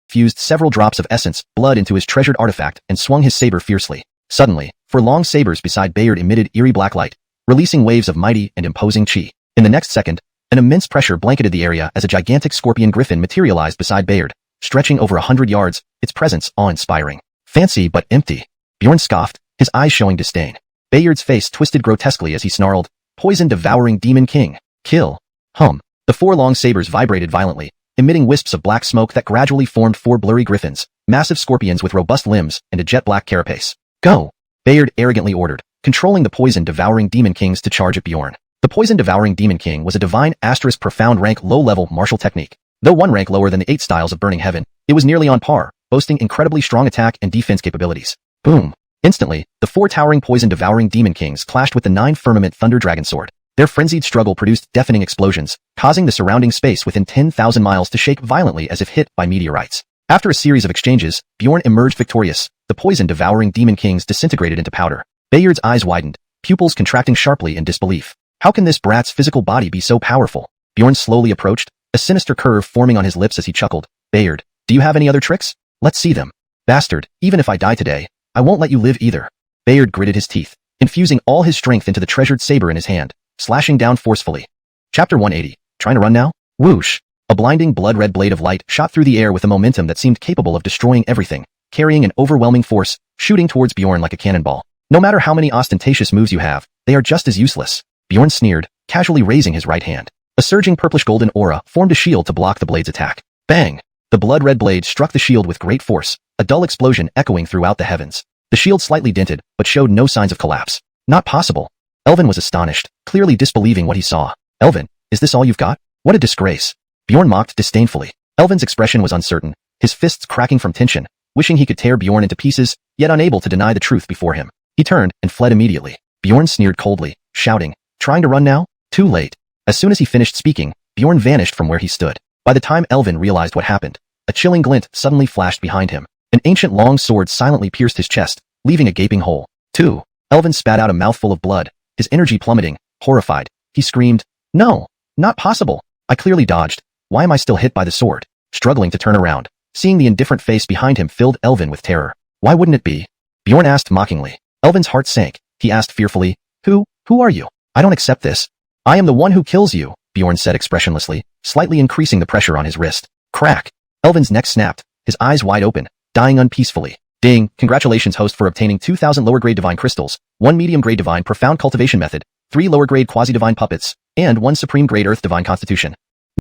infused several drops of essence, blood into his treasured artifact and swung his saber fiercely. Suddenly, 4 long sabers beside Bayard emitted eerie black light, releasing waves of mighty and imposing chi. In the next second, an immense pressure blanketed the area as a gigantic scorpion griffin materialized beside Bayard, stretching over 100 yards, its presence awe-inspiring. "Fancy but empty," Bjorn scoffed, his eyes showing disdain. Bayard's face twisted grotesquely as he snarled, "Poison-devouring demon king. Kill." Hum. The 4 long sabers vibrated violently, emitting wisps of black smoke that gradually formed 4 blurry griffins, massive scorpions with robust limbs and a jet-black carapace. "Go!" Bayard arrogantly ordered, controlling the poison-devouring demon kings to charge at Bjorn. The poison-devouring demon king was a divine * profound rank low-level martial technique. Though 1 rank lower than the 8 styles of Burning Heaven, it was nearly on par, boasting incredibly strong attack and defense capabilities. Boom! Instantly, the 4 towering poison-devouring demon kings clashed with the 9 firmament thunder dragon sword. Their frenzied struggle produced deafening explosions, causing the surrounding space within 10,000 miles to shake violently as if hit by meteorites. After a series of exchanges, Bjorn emerged victorious. The poison-devouring demon kings disintegrated into powder. Bayard's eyes widened, pupils contracting sharply in disbelief. How can this brat's physical body be so powerful? Bjorn slowly approached, a sinister curve forming on his lips as he chuckled. "Bayard, do you have any other tricks? Let's see them." "Bastard, even if I die today, I won't let you live either." Bayard gritted his teeth, infusing all his strength into the treasured saber in his hand, slashing down forcefully. Chapter 180. Trying to run now? Whoosh! A blinding blood-red blade of light shot through the air with a momentum that seemed capable of destroying everything, carrying an overwhelming force, shooting towards Bjorn like a cannonball. "No matter how many ostentatious moves you have, they are just as useless." Bjorn sneered, casually raising his right hand. A surging purplish-golden aura formed a shield to block the blade's attack. Bang! The blood-red blade struck the shield with great force, a dull explosion echoing throughout the heavens. The shield slightly dented, but showed no signs of collapse. Not possible. Elvin was astonished, clearly disbelieving what he saw. "Elvin, is this all you've got? What a disgrace." Bjorn mocked disdainfully. Elvin's expression was uncertain, his fists cracking from tension, wishing he could tear Bjorn into pieces, yet unable to deny the truth before him. He turned and fled immediately. Bjorn sneered coldly, shouting, "Trying to run now? Too late." As soon as he finished speaking, Bjorn vanished from where he stood. By the time Elvin realized what happened, a chilling glint suddenly flashed behind him. An ancient long sword silently pierced his chest, leaving a gaping hole. "Two." Elvin spat out a mouthful of blood, his energy plummeting. Horrified, he screamed, "No, not possible. I clearly dodged. Why am I still hit by the sword?" Struggling to turn around, seeing the indifferent face behind him filled Elvin with terror. "Why wouldn't it be?" Bjorn asked mockingly. Elvin's heart sank. He asked fearfully, Who are you? I don't accept this." "I am the one who kills you," Bjorn said expressionlessly, slightly increasing the pressure on his wrist. Crack! Elvin's neck snapped, his eyes wide open, dying unpeacefully. Ding! Congratulations, host, for obtaining 2,000 lower-grade divine crystals, 1 medium-grade divine profound cultivation method, 3 lower-grade quasi-divine puppets, and 1 supreme-grade earth divine constitution.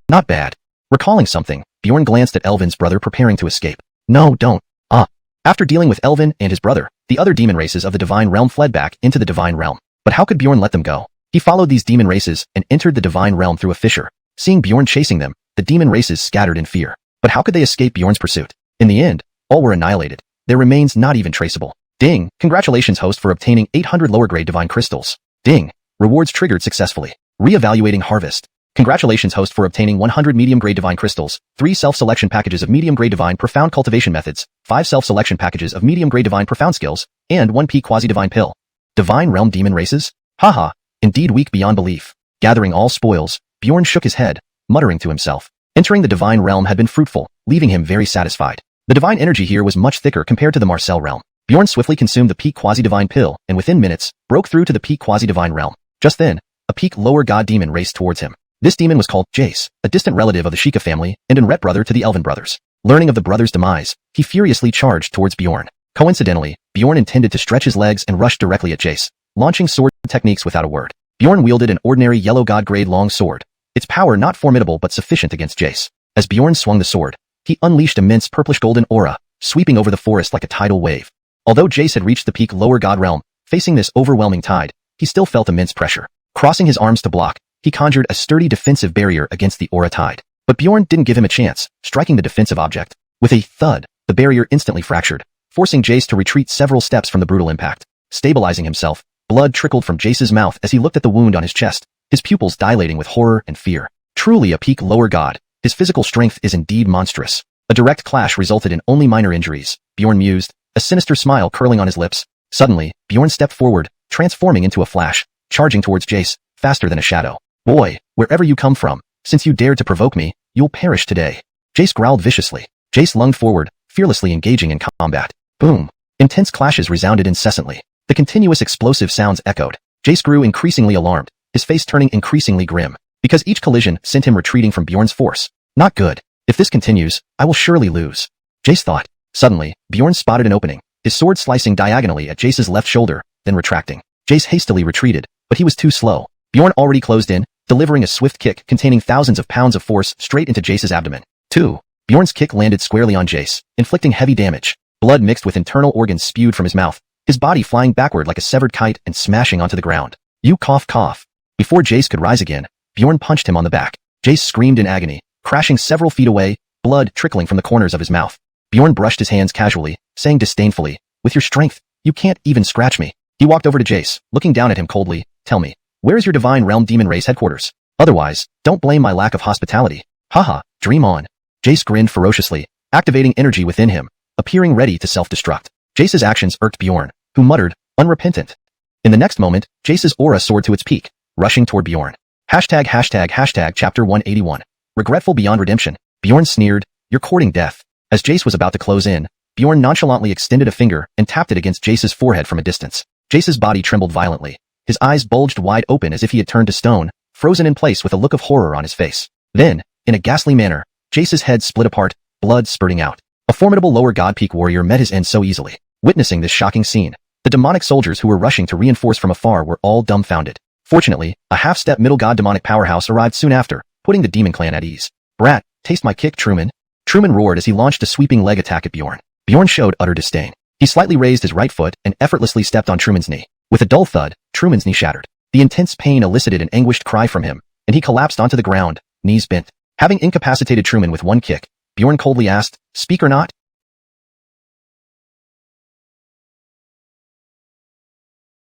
Not bad. Recalling something, Bjorn glanced at Elvin's brother preparing to escape. "No, don't." After dealing with Elvin and his brother, the other demon races of the divine realm fled back into the divine realm. But how could Bjorn let them go? He followed these demon races and entered the divine realm through a fissure. Seeing Bjorn chasing them, the demon races scattered in fear. But how could they escape Bjorn's pursuit? In the end, all were annihilated, their remains not even traceable. Ding! Congratulations, host, for obtaining 800 lower-grade divine crystals. Ding! Rewards triggered successfully. Re-evaluating harvest. Congratulations, host, for obtaining 100 medium-grade divine crystals, 3 self-selection packages of medium-grade divine profound cultivation methods, 5 self-selection packages of medium-grade divine profound skills, and 1 P quasi-divine pill. Divine realm demon races? Haha, indeed weak beyond belief. Gathering all spoils, Bjorn shook his head, muttering to himself. Entering the divine realm had been fruitful, leaving him very satisfied. The divine energy here was much thicker compared to the Marcel realm. Bjorn swiftly consumed the peak quasi-divine pill and within minutes, broke through to the peak quasi-divine realm. Just then, a peak lower god demon raced towards him. This demon was called Jace, a distant relative of the Sheikah family and an ret brother to the Elven brothers. Learning of the brothers' demise, he furiously charged towards Bjorn. Coincidentally, Bjorn intended to stretch his legs and rush directly at Jace, launching sword techniques without a word. Bjorn wielded an ordinary yellow god-grade long sword, its power not formidable but sufficient against Jace. As Bjorn swung the sword, he unleashed immense purplish-golden aura, sweeping over the forest like a tidal wave. Although Jace had reached the peak lower god realm, facing this overwhelming tide, he still felt immense pressure. Crossing his arms to block, he conjured a sturdy defensive barrier against the aura tide. But Bjorn didn't give him a chance, striking the defensive object. With a thud, the barrier instantly fractured, forcing Jace to retreat several steps from the brutal impact. Stabilizing himself, blood trickled from Jace's mouth as he looked at the wound on his chest, his pupils dilating with horror and fear. Truly a peak lower god, his physical strength is indeed monstrous. A direct clash resulted in only minor injuries, Bjorn mused, a sinister smile curling on his lips. Suddenly, Bjorn stepped forward, transforming into a flash, charging towards Jace, faster than a shadow. Boy, wherever you come from, since you dared to provoke me, you'll perish today. Jace growled viciously. Jace lunged forward, fearlessly engaging in combat. Boom. Intense clashes resounded incessantly. The continuous explosive sounds echoed. Jace grew increasingly alarmed, his face turning increasingly grim, because each collision sent him retreating from Bjorn's force. Not good. If this continues, I will surely lose. Jace thought. Suddenly, Bjorn spotted an opening, his sword slicing diagonally at Jace's left shoulder, then retracting. Jace hastily retreated, but he was too slow. Bjorn already closed in, delivering a swift kick containing thousands of pounds of force straight into Jace's abdomen. 2. Bjorn's kick landed squarely on Jace, inflicting heavy damage. Blood mixed with internal organs spewed from his mouth, his body flying backward like a severed kite and smashing onto the ground. You cough cough. Before Jace could rise again, Bjorn punched him on the back. Jace screamed in agony, crashing several feet away, blood trickling from the corners of his mouth. Bjorn brushed his hands casually, saying disdainfully, with your strength, you can't even scratch me. He walked over to Jace, looking down at him coldly. Tell me, where is your Divine Realm Demon Race headquarters? Otherwise, don't blame my lack of hospitality. Haha, dream on. Jace grinned ferociously, activating energy within him, appearing ready to self-destruct. Jace's actions irked Bjorn, who muttered, unrepentant. In the next moment, Jace's aura soared to its peak, rushing toward Bjorn. ##### Chapter 181. Regretful beyond redemption. Bjorn sneered, you're courting death. As Jace was about to close in, Bjorn nonchalantly extended a finger and tapped it against Jace's forehead from a distance. Jace's body trembled violently. His eyes bulged wide open as if he had turned to stone, frozen in place with a look of horror on his face. Then, in a ghastly manner, Jace's head split apart, blood spurting out. A formidable lower god peak warrior met his end so easily. Witnessing this shocking scene, the demonic soldiers who were rushing to reinforce from afar were all dumbfounded. Fortunately, a half-step middle god demonic powerhouse arrived soon after, putting the demon clan at ease. Brat, taste my kick, Truman. Truman roared as he launched a sweeping leg attack at Bjorn. Bjorn showed utter disdain. He slightly raised his right foot and effortlessly stepped on Truman's knee. With a dull thud, Truman's knee shattered. The intense pain elicited an anguished cry from him, and he collapsed onto the ground, knees bent. Having incapacitated Truman with one kick, Bjorn coldly asked, speak or not?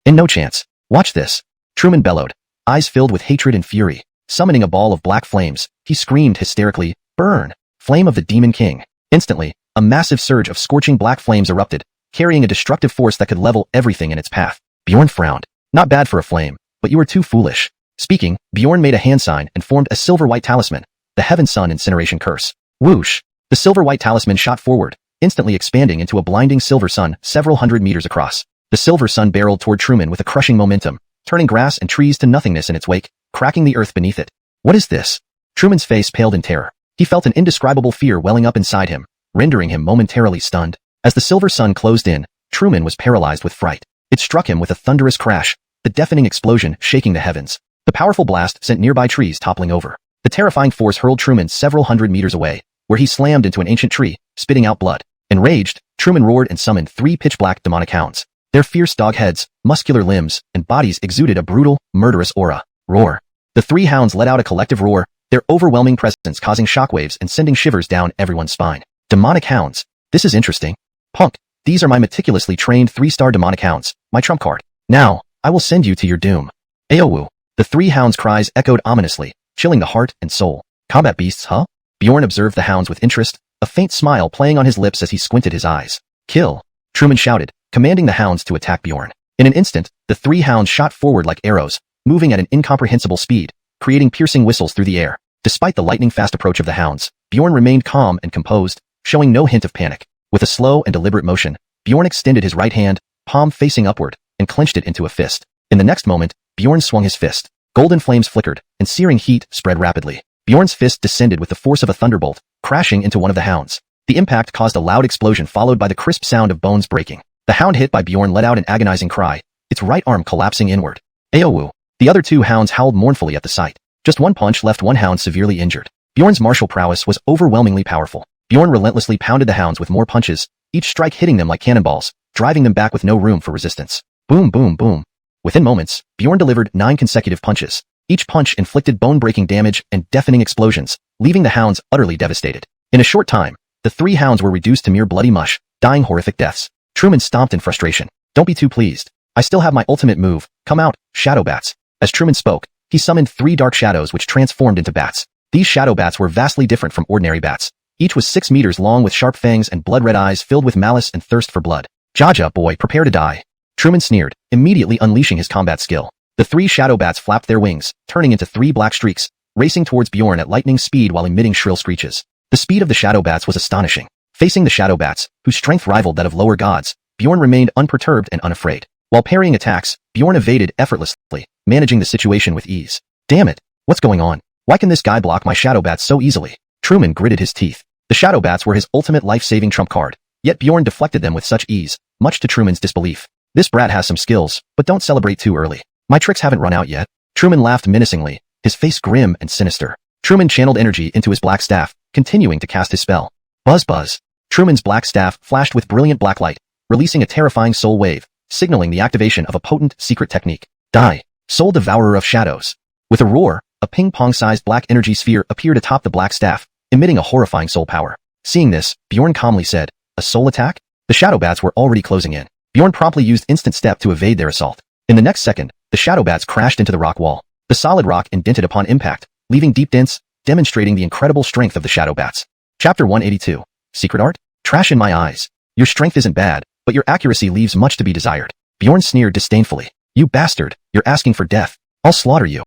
And no chance. Watch this. Truman bellowed, eyes filled with hatred and fury. Summoning a ball of black flames, he screamed hysterically, burn! Flame of the Demon King. Instantly, a massive surge of scorching black flames erupted, carrying a destructive force that could level everything in its path. Bjorn frowned. Not bad for a flame, but you were too foolish. Speaking, Bjorn made a hand sign and formed a silver-white talisman, the Heaven Sun Incineration Curse. Whoosh! The silver-white talisman shot forward, instantly expanding into a blinding silver sun several hundred meters across. The silver sun barreled toward Truman with a crushing momentum, turning grass and trees to nothingness in its wake, cracking the earth beneath it. What is this? Truman's face paled in terror. He felt an indescribable fear welling up inside him, rendering him momentarily stunned. As the silver sun closed in, Truman was paralyzed with fright. It struck him with a thunderous crash, the deafening explosion shaking the heavens. The powerful blast sent nearby trees toppling over. The terrifying force hurled Truman several hundred meters away, where he slammed into an ancient tree, spitting out blood. Enraged, Truman roared and summoned 3 pitch-black demonic hounds. Their fierce dog heads, muscular limbs, and bodies exuded a brutal, murderous aura. Roar. The 3 hounds let out a collective roar, their overwhelming presence causing shockwaves and sending shivers down everyone's spine. Demonic hounds. This is interesting. Punk, these are my meticulously trained 3-star demonic hounds, my trump card. Now, I will send you to your doom. Aowu. The 3 hounds' cries echoed ominously, chilling the heart and soul. Combat beasts, huh? Bjorn observed the hounds with interest, a faint smile playing on his lips as he squinted his eyes. Kill! Truman shouted, commanding the hounds to attack Bjorn. In an instant, the 3 hounds shot forward like arrows, moving at an incomprehensible speed, creating piercing whistles through the air. Despite the lightning-fast approach of the hounds, Bjorn remained calm and composed, showing no hint of panic. With a slow and deliberate motion, Bjorn extended his right hand, palm facing upward, and clenched it into a fist. In the next moment, Bjorn swung his fist. Golden flames flickered, and searing heat spread rapidly. Bjorn's fist descended with the force of a thunderbolt, crashing into one of the hounds. The impact caused a loud explosion followed by the crisp sound of bones breaking. The hound hit by Bjorn let out an agonizing cry, its right arm collapsing inward. Aowu. The other two hounds howled mournfully at the sight. Just one punch left one hound severely injured. Bjorn's martial prowess was overwhelmingly powerful. Bjorn relentlessly pounded the hounds with more punches, each strike hitting them like cannonballs, driving them back with no room for resistance. Boom, boom, boom. Within moments, Bjorn delivered 9 consecutive punches. Each punch inflicted bone-breaking damage and deafening explosions, leaving the hounds utterly devastated. In a short time, the 3 hounds were reduced to mere bloody mush, dying horrific deaths. Truman stomped in frustration. Don't be too pleased. I still have my ultimate move. Come out, shadow bats. As Truman spoke, he summoned 3 dark shadows which transformed into bats. These shadow bats were vastly different from ordinary bats. Each was 6 meters long with sharp fangs and blood-red eyes filled with malice and thirst for blood. Jaja, boy, prepare to die. Truman sneered, immediately unleashing his combat skill. The 3 shadow bats flapped their wings, turning into 3 black streaks, racing towards Bjorn at lightning speed while emitting shrill screeches. The speed of the shadow bats was astonishing. Facing the shadow bats, whose strength rivaled that of lower gods, Bjorn remained unperturbed and unafraid. While parrying attacks, Bjorn evaded effortlessly, managing the situation with ease. Damn it, what's going on? Why can this guy block my shadow bats so easily? Truman gritted his teeth. The shadow bats were his ultimate life-saving trump card, yet Bjorn deflected them with such ease, much to Truman's disbelief. This brat has some skills, but don't celebrate too early. My tricks haven't run out yet. Truman laughed menacingly, his face grim and sinister. Truman channeled energy into his black staff, continuing to cast his spell. Buzz buzz. Truman's black staff flashed with brilliant black light, releasing a terrifying soul wave, signaling the activation of a potent secret technique. Die, soul devourer of shadows. With a roar, a ping-pong-sized black energy sphere appeared atop the black staff, emitting a horrifying soul power. Seeing this, Bjorn calmly said, "A soul attack?" The shadow bats were already closing in. Bjorn promptly used instant step to evade their assault. In the next second, the shadow bats crashed into the rock wall. The solid rock indented upon impact, leaving deep dents, demonstrating the incredible strength of the shadow bats. Chapter 182. Secret Art? Trash in my eyes. Your strength isn't bad, but your accuracy leaves much to be desired. Bjorn sneered disdainfully. You bastard, you're asking for death. I'll slaughter you.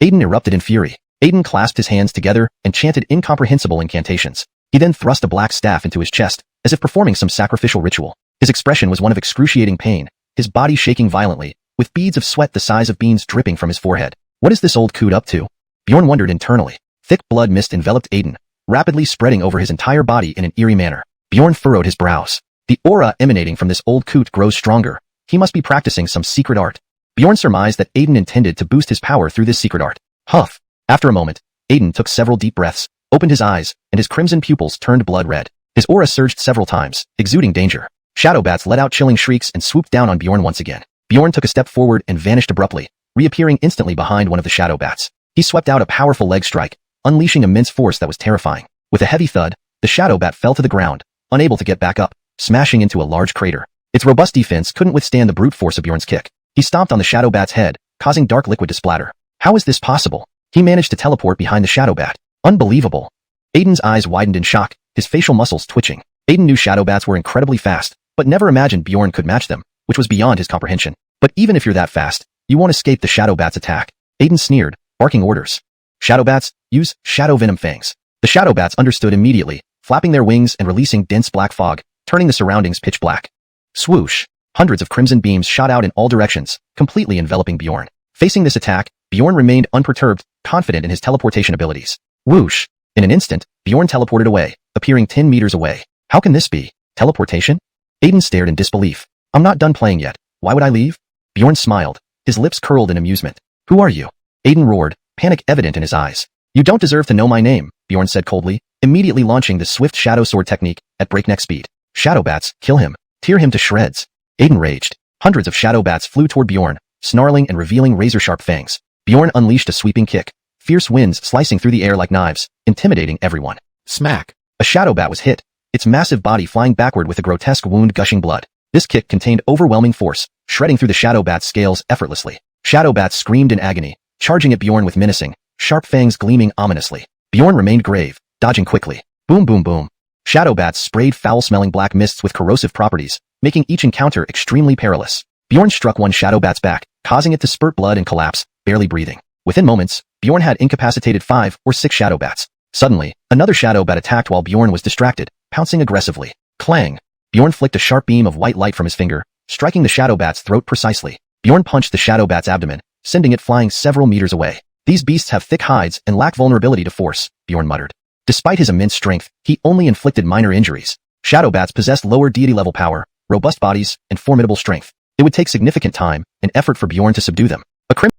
Aiden erupted in fury. Aiden clasped his hands together and chanted incomprehensible incantations. He then thrust a black staff into his chest, as if performing some sacrificial ritual. His expression was one of excruciating pain, his body shaking violently, with beads of sweat the size of beans dripping from his forehead. What is this old coot up to? Bjorn wondered internally. Thick blood mist enveloped Aiden, rapidly spreading over his entire body in an eerie manner. Bjorn furrowed his brows. The aura emanating from this old coot grows stronger. He must be practicing some secret art. Bjorn surmised that Aiden intended to boost his power through this secret art. Huff. After a moment, Aiden took several deep breaths, opened his eyes, and his crimson pupils turned blood red. His aura surged several times, exuding danger. Shadow bats let out chilling shrieks and swooped down on Bjorn once again. Bjorn took a step forward and vanished abruptly, reappearing instantly behind one of the shadow bats. He swept out a powerful leg strike, unleashing immense force that was terrifying. With a heavy thud, the shadow bat fell to the ground, unable to get back up, smashing into a large crater. Its robust defense couldn't withstand the brute force of Bjorn's kick. He stomped on the shadow bat's head, causing dark liquid to splatter. How is this possible? He managed to teleport behind the shadow bat. Unbelievable. Aiden's eyes widened in shock, his facial muscles twitching. Aiden knew shadow bats were incredibly fast, but never imagined Bjorn could match them, which was beyond his comprehension. But even if you're that fast, you won't escape the shadow bat's attack. Aiden sneered, barking orders. Shadow bats, use shadow venom fangs. The shadow bats understood immediately, flapping their wings and releasing dense black fog, turning the surroundings pitch black. Swoosh. Hundreds of crimson beams shot out in all directions, completely enveloping Bjorn. Facing this attack, Bjorn remained unperturbed, confident in his teleportation abilities. Whoosh. In an instant, Bjorn teleported away, appearing 10 meters away. How can this be? Teleportation? Aiden stared in disbelief. I'm not done playing yet. Why would I leave? Bjorn smiled, his lips curled in amusement. Who are you? Aiden roared, panic evident in his eyes. You don't deserve to know my name, Bjorn said coldly, immediately launching the swift shadow sword technique at breakneck speed. Shadow bats, kill him. Tear him to shreds. Aiden raged. Hundreds of shadow bats flew toward Bjorn, snarling and revealing razor-sharp fangs. Bjorn unleashed a sweeping kick, fierce winds slicing through the air like knives, intimidating everyone. Smack. A shadow bat was hit, its massive body flying backward with a grotesque wound gushing blood. This kick contained overwhelming force, shredding through the shadow bat's scales effortlessly. Shadow bats screamed in agony, charging at Bjorn with menacing, sharp fangs gleaming ominously. Bjorn remained grave, dodging quickly. Boom boom boom. Shadow bats sprayed foul-smelling black mists with corrosive properties, making each encounter extremely perilous. Bjorn struck one shadow bat's back, causing it to spurt blood and collapse, barely breathing. Within moments, Bjorn had incapacitated 5 or 6 shadow bats. Suddenly, another shadow bat attacked while Bjorn was distracted, pouncing aggressively. Clang! Bjorn flicked a sharp beam of white light from his finger, striking the shadow bat's throat precisely. Bjorn punched the shadow bat's abdomen, sending it flying several meters away. These beasts have thick hides and lack vulnerability to force, Bjorn muttered. Despite his immense strength, he only inflicted minor injuries. Shadow bats possessed lower deity-level power, robust bodies, and formidable strength. It would take significant time and effort for Bjorn to subdue them. A crimson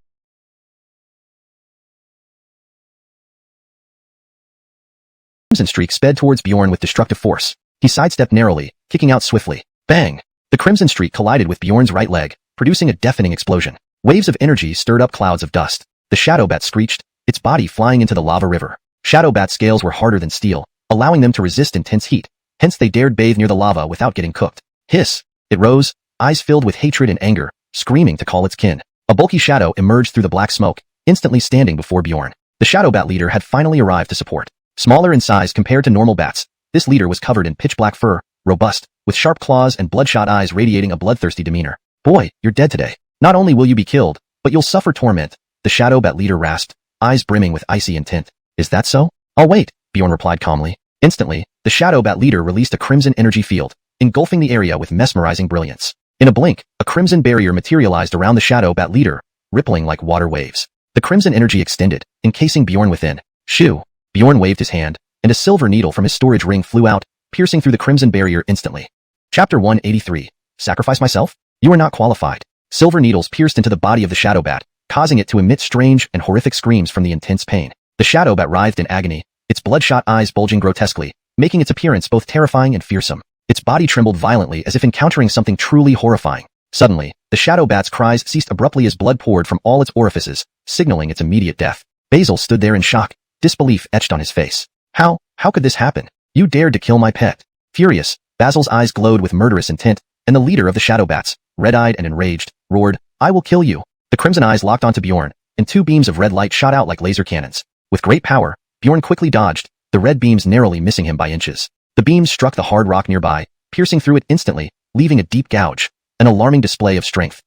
streak sped towards Bjorn with destructive force. He sidestepped narrowly, kicking out swiftly. Bang! The crimson streak collided with Bjorn's right leg, producing a deafening explosion. Waves of energy stirred up clouds of dust. The shadow bat screeched, its body flying into the lava river. Shadow bat scales were harder than steel, allowing them to resist intense heat. Hence they dared bathe near the lava without getting cooked. Hiss! It rose, eyes filled with hatred and anger, screaming to call its kin. A bulky shadow emerged through the black smoke, instantly standing before Bjorn. The shadow bat leader had finally arrived to support. Smaller in size compared to normal bats, this leader was covered in pitch-black fur, robust, with sharp claws and bloodshot eyes radiating a bloodthirsty demeanor. Boy, you're dead today. Not only will you be killed, but you'll suffer torment, the shadow bat leader rasped, eyes brimming with icy intent. Is that so? I'll wait, Bjorn replied calmly. Instantly, the shadow bat leader released a crimson energy field, engulfing the area with mesmerizing brilliance. In a blink, a crimson barrier materialized around the shadow bat leader, rippling like water waves. The crimson energy extended, encasing Bjorn within. Shoo! Bjorn waved his hand, and a silver needle from his storage ring flew out, piercing through the crimson barrier instantly. Chapter 183. Sacrifice myself? You are not qualified. Silver needles pierced into the body of the shadow bat, causing it to emit strange and horrific screams from the intense pain. The shadow bat writhed in agony, its bloodshot eyes bulging grotesquely, making its appearance both terrifying and fearsome. Its body trembled violently as if encountering something truly horrifying. Suddenly, the shadow bat's cries ceased abruptly as blood poured from all its orifices, signaling its immediate death. Basil stood there in shock, disbelief etched on his face. How could this happen? You dared to kill my pet. Furious, Basil's eyes glowed with murderous intent, and the leader of the shadow bats, red-eyed and enraged, roared, I will kill you. The crimson eyes locked onto Bjorn, and two beams of red light shot out like laser cannons. With great power, Bjorn quickly dodged, the red beams narrowly missing him by inches. The beams struck the hard rock nearby, piercing through it instantly, leaving a deep gouge, an alarming display of strength.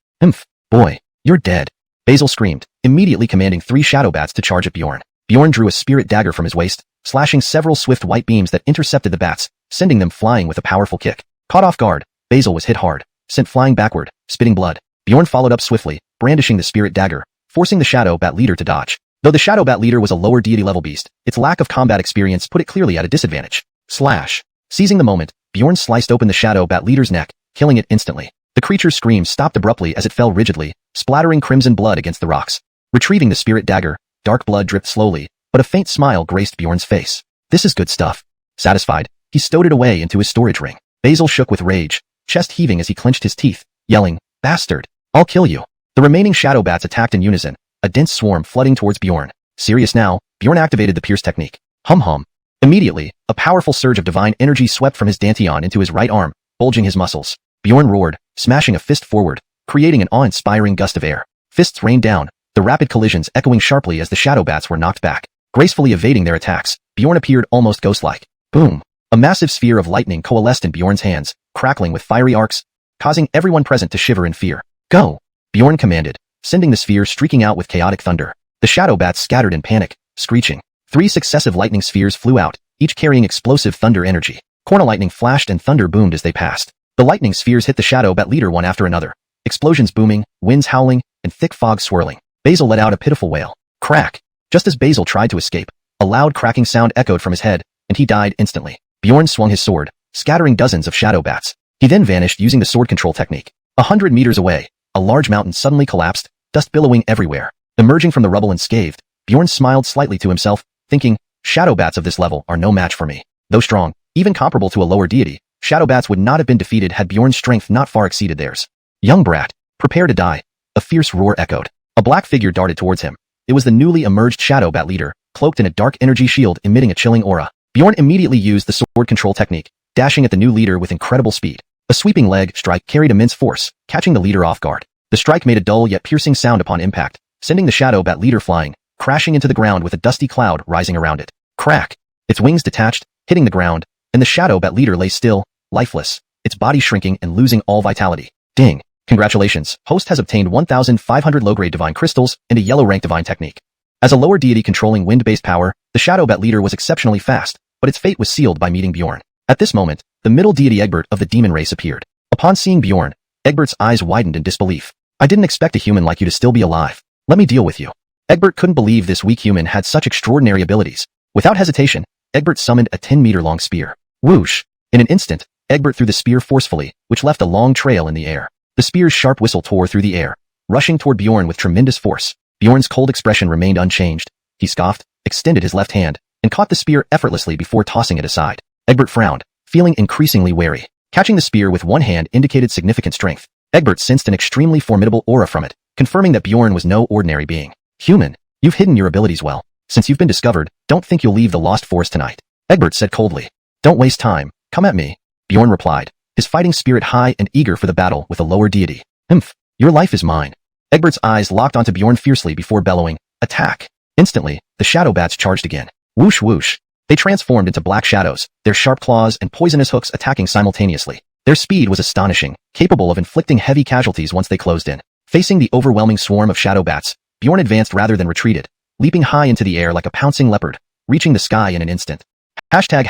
Boy, you're dead. Basil screamed, immediately commanding 3 shadow bats to charge at Bjorn. Bjorn drew a spirit dagger from his waist, slashing several swift white beams that intercepted the bats, sending them flying with a powerful kick. Caught off guard, Basil was hit hard, sent flying backward, spitting blood. Bjorn followed up swiftly, brandishing the spirit dagger, forcing the shadow bat leader to dodge. Though the shadow bat leader was a lower deity level beast, its lack of combat experience put it clearly at a disadvantage. Slash. Seizing the moment, Bjorn sliced open the shadow bat leader's neck, killing it instantly. The creature's scream stopped abruptly as it fell rigidly, splattering crimson blood against the rocks. Retrieving the spirit dagger, dark blood dripped slowly, but a faint smile graced Bjorn's face. This is good stuff. Satisfied, he stowed it away into his storage ring. Basil shook with rage, chest heaving as he clenched his teeth, yelling, Bastard! I'll kill you. The remaining shadow bats attacked in unison, a dense swarm flooding towards Bjorn. Serious now, Bjorn activated the pierce technique. Hum. Immediately, a powerful surge of divine energy swept from his dantian into his right arm, bulging his muscles. Bjorn roared, smashing a fist forward, creating an awe-inspiring gust of air. Fists rained down, the rapid collisions echoing sharply as the shadow bats were knocked back. Gracefully evading their attacks, Bjorn appeared almost ghost-like. Boom! A massive sphere of lightning coalesced in Bjorn's hands, crackling with fiery arcs, causing everyone present to shiver in fear. Go! Bjorn commanded, sending the sphere streaking out with chaotic thunder. The shadow bats scattered in panic, screeching. 3 successive lightning spheres flew out, each carrying explosive thunder energy. Corna lightning flashed and thunder boomed as they passed. The lightning spheres hit the shadow bat leader one after another. Explosions booming, winds howling, and thick fog swirling. Basil let out a pitiful wail. Crack! Just as Basil tried to escape, a loud cracking sound echoed from his head, and he died instantly. Bjorn swung his sword, scattering dozens of shadow bats. He then vanished using the sword control technique. 100 meters away, a large mountain suddenly collapsed, dust billowing everywhere. Emerging from the rubble unscathed, Bjorn smiled slightly to himself, thinking, shadow bats of this level are no match for me. Though strong, even comparable to a lower deity, shadow bats would not have been defeated had Bjorn's strength not far exceeded theirs. Young brat, prepare to die. A fierce roar echoed. A black figure darted towards him. It was the newly emerged shadow bat leader, cloaked in a dark energy shield emitting a chilling aura. Bjorn immediately used the sword control technique, dashing at the new leader with incredible speed. A sweeping leg strike carried immense force, catching the leader off guard. The strike made a dull yet piercing sound upon impact, sending the shadow bat leader flying, crashing into the ground with a dusty cloud rising around it. Crack! Its wings detached, hitting the ground, and the shadow bat leader lay still, lifeless, its body shrinking and losing all vitality. Ding! Congratulations, host has obtained 1,500 low-grade divine crystals and a yellow-rank divine technique. As a lower deity controlling wind-based power, the shadow bat leader was exceptionally fast, but its fate was sealed by meeting Bjorn. At this moment, the middle deity Egbert of the demon race appeared. Upon seeing Bjorn, Egbert's eyes widened in disbelief. I didn't expect a human like you to still be alive. Let me deal with you. Egbert couldn't believe this weak human had such extraordinary abilities. Without hesitation, Egbert summoned a 10-meter-long spear. Whoosh! In an instant, Egbert threw the spear forcefully, which left a long trail in the air. The spear's sharp whistle tore through the air, rushing toward Bjorn with tremendous force. Bjorn's cold expression remained unchanged. He scoffed, extended his left hand, and caught the spear effortlessly before tossing it aside. Egbert frowned, feeling increasingly wary. Catching the spear with one hand indicated significant strength. Egbert sensed an extremely formidable aura from it, confirming that Bjorn was no ordinary being. Human, you've hidden your abilities well. Since you've been discovered, don't think you'll leave the Lost Forest tonight. Egbert said coldly. Don't waste time. Come at me. Bjorn replied, his fighting spirit high and eager for the battle with a lower deity. Humph, your life is mine. Egbert's eyes locked onto Bjorn fiercely before bellowing, attack. Instantly, the shadow bats charged again. Whoosh whoosh. They transformed into black shadows, their sharp claws and poisonous hooks attacking simultaneously. Their speed was astonishing, capable of inflicting heavy casualties once they closed in. Facing the overwhelming swarm of shadow bats, Bjorn advanced rather than retreated, leaping high into the air like a pouncing leopard, reaching the sky in an instant. Hashtag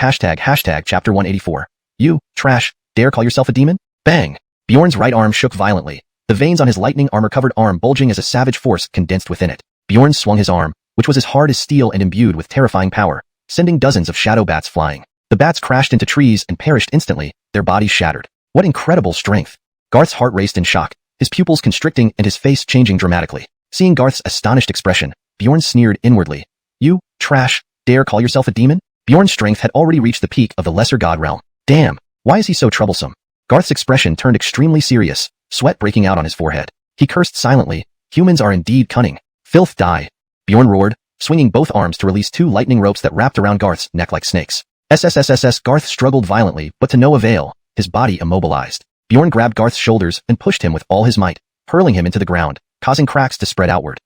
chapter 184. You, trash, dare call yourself a demon? Bang! Bjorn's right arm shook violently, the veins on his lightning armor-covered arm bulging as a savage force condensed within it. Bjorn swung his arm, which was as hard as steel and imbued with terrifying power, sending dozens of shadow bats flying. The bats crashed into trees and perished instantly, their bodies shattered. What incredible strength! Garth's heart raced in shock, his pupils constricting and his face changing dramatically. Seeing Garth's astonished expression, Bjorn sneered inwardly. You, trash, dare call yourself a demon? Bjorn's strength had already reached the peak of the lesser god realm. Damn, why is he so troublesome? Garth's expression turned extremely serious, sweat breaking out on his forehead. He cursed silently. Humans are indeed cunning. Filth die. Bjorn roared, swinging both arms to release two lightning ropes that wrapped around Garth's neck like snakes. SSSSS. Garth struggled violently, but to no avail, his body immobilized. Bjorn grabbed Garth's shoulders and pushed him with all his might, hurling him into the ground, causing cracks to spread outward.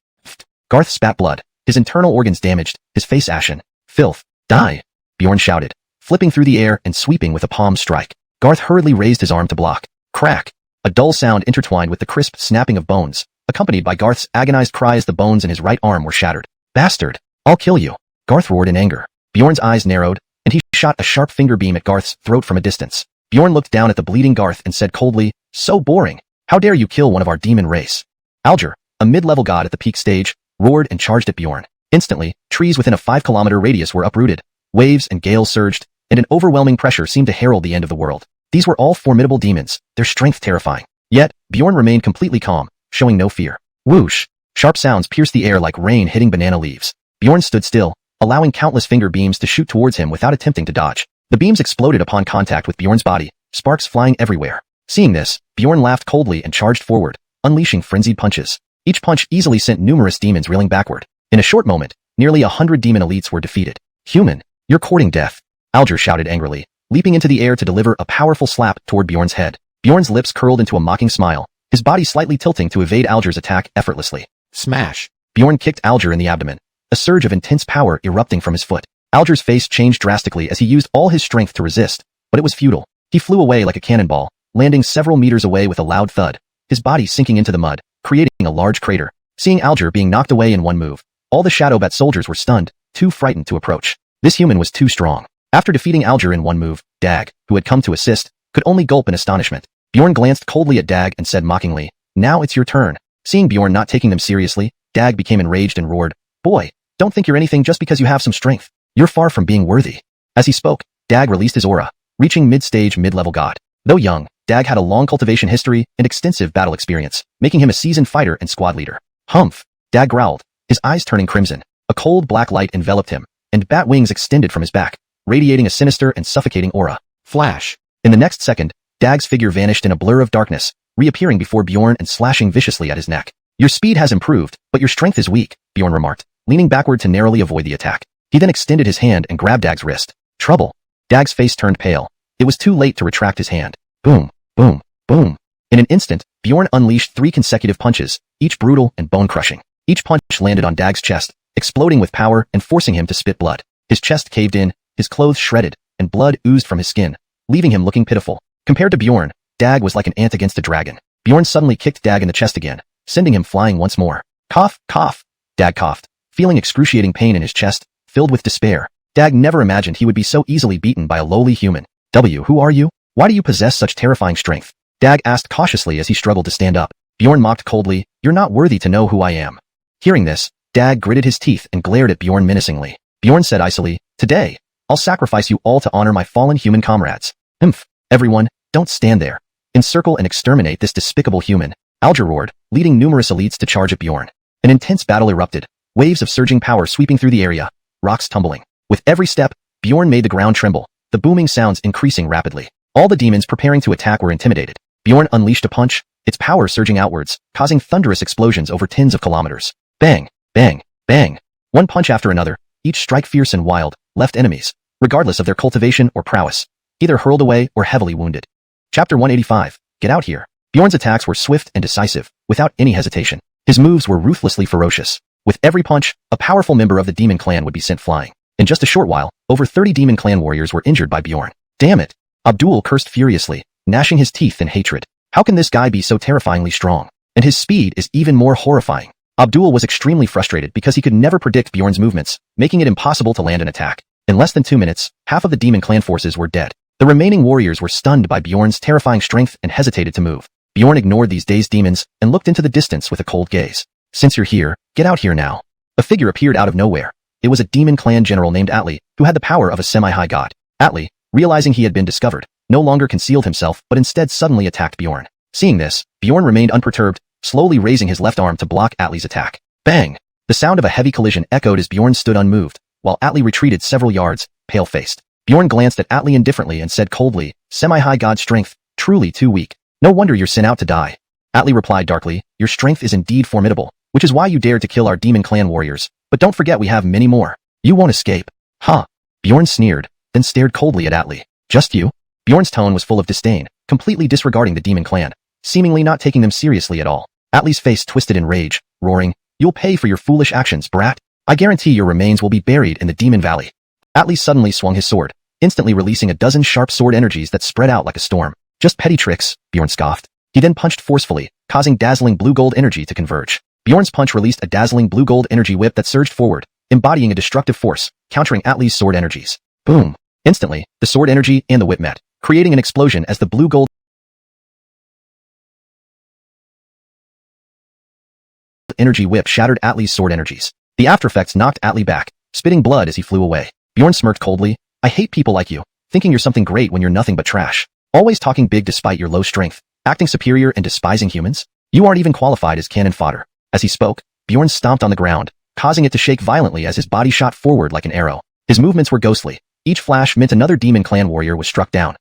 Garth spat blood, his internal organs damaged, his face ashen. Filth, die! Bjorn shouted, flipping through the air and sweeping with a palm strike. Garth hurriedly raised his arm to block. Crack! A dull sound intertwined with the crisp snapping of bones, accompanied by Garth's agonized cry as the bones in his right arm were shattered. Bastard! I'll kill you! Garth roared in anger. Bjorn's eyes narrowed, and he shot a sharp finger beam at Garth's throat from a distance. Bjorn looked down at the bleeding Garth and said coldly, so boring. How dare you kill one of our demon race? Alger, a mid-level god at the peak stage, roared and charged at Bjorn. Instantly, trees within a 5-kilometer radius were uprooted. Waves and gales surged, and an overwhelming pressure seemed to herald the end of the world. These were all formidable demons, their strength terrifying. Yet, Bjorn remained completely calm, showing no fear. Whoosh! Sharp sounds pierced the air like rain hitting banana leaves. Bjorn stood still, allowing countless finger beams to shoot towards him without attempting to dodge. The beams exploded upon contact with Bjorn's body, sparks flying everywhere. Seeing this, Bjorn laughed coldly and charged forward, unleashing frenzied punches. Each punch easily sent numerous demons reeling backward. In a short moment, nearly 100 demon elites were defeated. Human, you're courting death. Alger shouted angrily, leaping into the air to deliver a powerful slap toward Bjorn's head. Bjorn's lips curled into a mocking smile, his body slightly tilting to evade Alger's attack effortlessly. Smash! Bjorn kicked Alger in the abdomen, a surge of intense power erupting from his foot. Alger's face changed drastically as he used all his strength to resist, but it was futile. He flew away like a cannonball, landing several meters away with a loud thud, his body sinking into the mud, creating a large crater. Seeing Alger being knocked away in one move, all the Shadowbat soldiers were stunned, too frightened to approach. This human was too strong. After defeating Alger in one move, Dag, who had come to assist, could only gulp in astonishment. Bjorn glanced coldly at Dag and said mockingly, now it's your turn. Seeing Bjorn not taking them seriously, Dag became enraged and roared, boy, don't think you're anything just because you have some strength. You're far from being worthy. As he spoke, Dag released his aura, reaching mid-stage mid-level god. Though young, Dag had a long cultivation history and extensive battle experience, making him a seasoned fighter and squad leader. Humph! Dag growled, his eyes turning crimson. A cold black light enveloped him, and bat wings extended from his back, radiating a sinister and suffocating aura. Flash! In the next second, Dag's figure vanished in a blur of darkness, reappearing before Bjorn and slashing viciously at his neck. Your speed has improved, but your strength is weak, Bjorn remarked, leaning backward to narrowly avoid the attack. He then extended his hand and grabbed Dag's wrist. Trouble! Dag's face turned pale. It was too late to retract his hand. Boom! Boom! Boom! In an instant, Bjorn unleashed 3 consecutive punches, each brutal and bone-crushing. Each punch landed on Dag's chest, exploding with power and forcing him to spit blood. His chest caved in, his clothes shredded, and blood oozed from his skin, leaving him looking pitiful. Compared to Bjorn, Dag was like an ant against a dragon. Bjorn suddenly kicked Dag in the chest again, sending him flying once more. Cough, cough. Dag coughed, feeling excruciating pain in his chest, filled with despair. Dag never imagined he would be so easily beaten by a lowly human. Who are you? Why do you possess such terrifying strength? Dag asked cautiously as he struggled to stand up. Bjorn mocked coldly, you're not worthy to know who I am. Hearing this, Dag gritted his teeth and glared at Bjorn menacingly. Bjorn said icily, today, I'll sacrifice you all to honor my fallen human comrades. Everyone, don't stand there. Encircle and exterminate this despicable human. Alger roared, leading numerous elites to charge at Bjorn. An intense battle erupted, waves of surging power sweeping through the area, rocks tumbling. With every step, Bjorn made the ground tremble, the booming sounds increasing rapidly. All the demons preparing to attack were intimidated. Bjorn unleashed a punch, its power surging outwards, causing thunderous explosions over tens of kilometers. Bang, bang, bang. One punch after another, each strike fierce and wild, left enemies, regardless of their cultivation or prowess, either hurled away or heavily wounded. Chapter 185, Get Out Here. Bjorn's attacks were swift and decisive, without any hesitation. His moves were ruthlessly ferocious. With every punch, a powerful member of the demon clan would be sent flying. In just a short while, over 30 demon clan warriors were injured by Bjorn. Damn it! Abdul cursed furiously, gnashing his teeth in hatred. How can this guy be so terrifyingly strong? And his speed is even more horrifying. Abdul was extremely frustrated because he could never predict Bjorn's movements, making it impossible to land an attack. In less than 2 minutes, half of the demon clan forces were dead. The remaining warriors were stunned by Bjorn's terrifying strength and hesitated to move. Bjorn ignored these dazed demons and looked into the distance with a cold gaze. Since you're here, get out here now. A figure appeared out of nowhere. It was a demon clan general named Atli, who had the power of a semi-high god. Atli, realizing he had been discovered, no longer concealed himself but instead suddenly attacked Bjorn. Seeing this, Bjorn remained unperturbed, slowly raising his left arm to block Atli's attack. Bang! The sound of a heavy collision echoed as Bjorn stood unmoved, while Atli retreated several yards, pale-faced. Bjorn glanced at Atli indifferently and said coldly, semi-high god strength, truly too weak. No wonder you're sent out to die. Atli replied darkly, your strength is indeed formidable, which is why you dared to kill our demon clan warriors, but don't forget we have many more. You won't escape. Huh? Bjorn sneered, then stared coldly at Atli. Just you? Bjorn's tone was full of disdain, completely disregarding the demon clan, seemingly not taking them seriously at all. Atli's face twisted in rage, roaring, you'll pay for your foolish actions, brat. I guarantee your remains will be buried in the demon valley. Atli suddenly swung his sword, instantly releasing a dozen sharp sword energies that spread out like a storm. Just petty tricks, Bjorn scoffed. He then punched forcefully, causing dazzling blue-gold energy to converge. Bjorn's punch released a dazzling blue-gold energy whip that surged forward, embodying a destructive force, countering Atli's sword energies. Boom! Instantly, the sword energy and the whip met, creating an explosion as the blue-gold energy whip shattered Atli's sword energies. The aftereffects knocked Atli back, spitting blood as he flew away. Bjorn smirked coldly, I hate people like you, thinking you're something great when you're nothing but trash. Always talking big despite your low strength, acting superior and despising humans. You aren't even qualified as cannon fodder. As he spoke, Bjorn stomped on the ground, causing it to shake violently as his body shot forward like an arrow. His movements were ghostly. Each flash meant another demon clan warrior was struck down.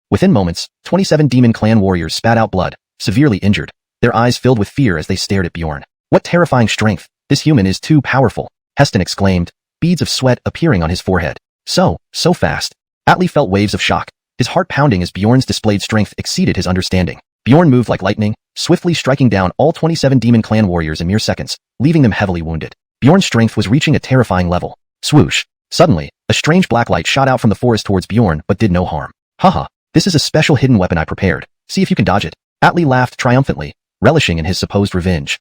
Within moments, 27 demon clan warriors spat out blood, severely injured, their eyes filled with fear as they stared at Bjorn. What terrifying strength! This human is too powerful, Heston exclaimed, beads of sweat appearing on his forehead. So fast. Atli felt waves of shock, his heart pounding as Bjorn's displayed strength exceeded his understanding. Bjorn moved like lightning, swiftly striking down all 27 demon clan warriors in mere seconds, leaving them heavily wounded. Bjorn's strength was reaching a terrifying level. Swoosh! Suddenly, a strange black light shot out from the forest towards Bjorn but did no harm. Haha, this is a special hidden weapon I prepared. See if you can dodge it. Atli laughed triumphantly, relishing in his supposed revenge.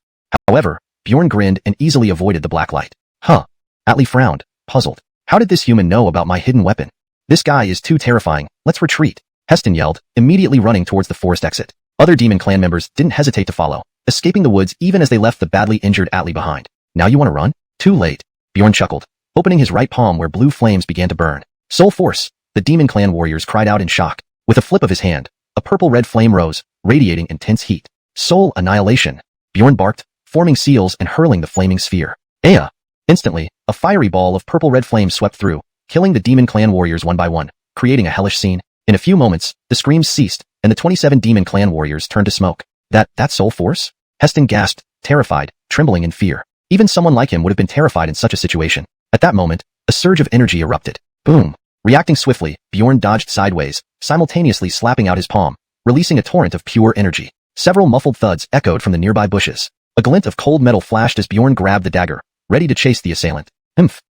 However, Bjorn grinned and easily avoided the black light. Huh? Atli frowned, puzzled. How did this human know about my hidden weapon? This guy is too terrifying, let's retreat. Heston yelled, immediately running towards the forest exit. Other demon clan members didn't hesitate to follow, escaping the woods even as they left the badly injured Atli behind. Now you want to run? Too late. Bjorn chuckled, opening his right palm where blue flames began to burn. Soul Force! The demon clan warriors cried out in shock. With a flip of his hand, a purple-red flame rose, radiating intense heat. Soul Annihilation! Bjorn barked, forming seals and hurling the flaming sphere. Aya! Instantly, a fiery ball of purple-red flame swept through, killing the demon clan warriors one by one, creating a hellish scene. In a few moments, the screams ceased, and the 27 demon clan warriors turned to smoke. That Soul Force? Heston gasped, terrified, trembling in fear. Even someone like him would have been terrified in such a situation. At that moment, a surge of energy erupted. Boom! Reacting swiftly, Bjorn dodged sideways, simultaneously slapping out his palm, releasing a torrent of pure energy. Several muffled thuds echoed from the nearby bushes. A glint of cold metal flashed as Bjorn grabbed the dagger, ready to chase the assailant.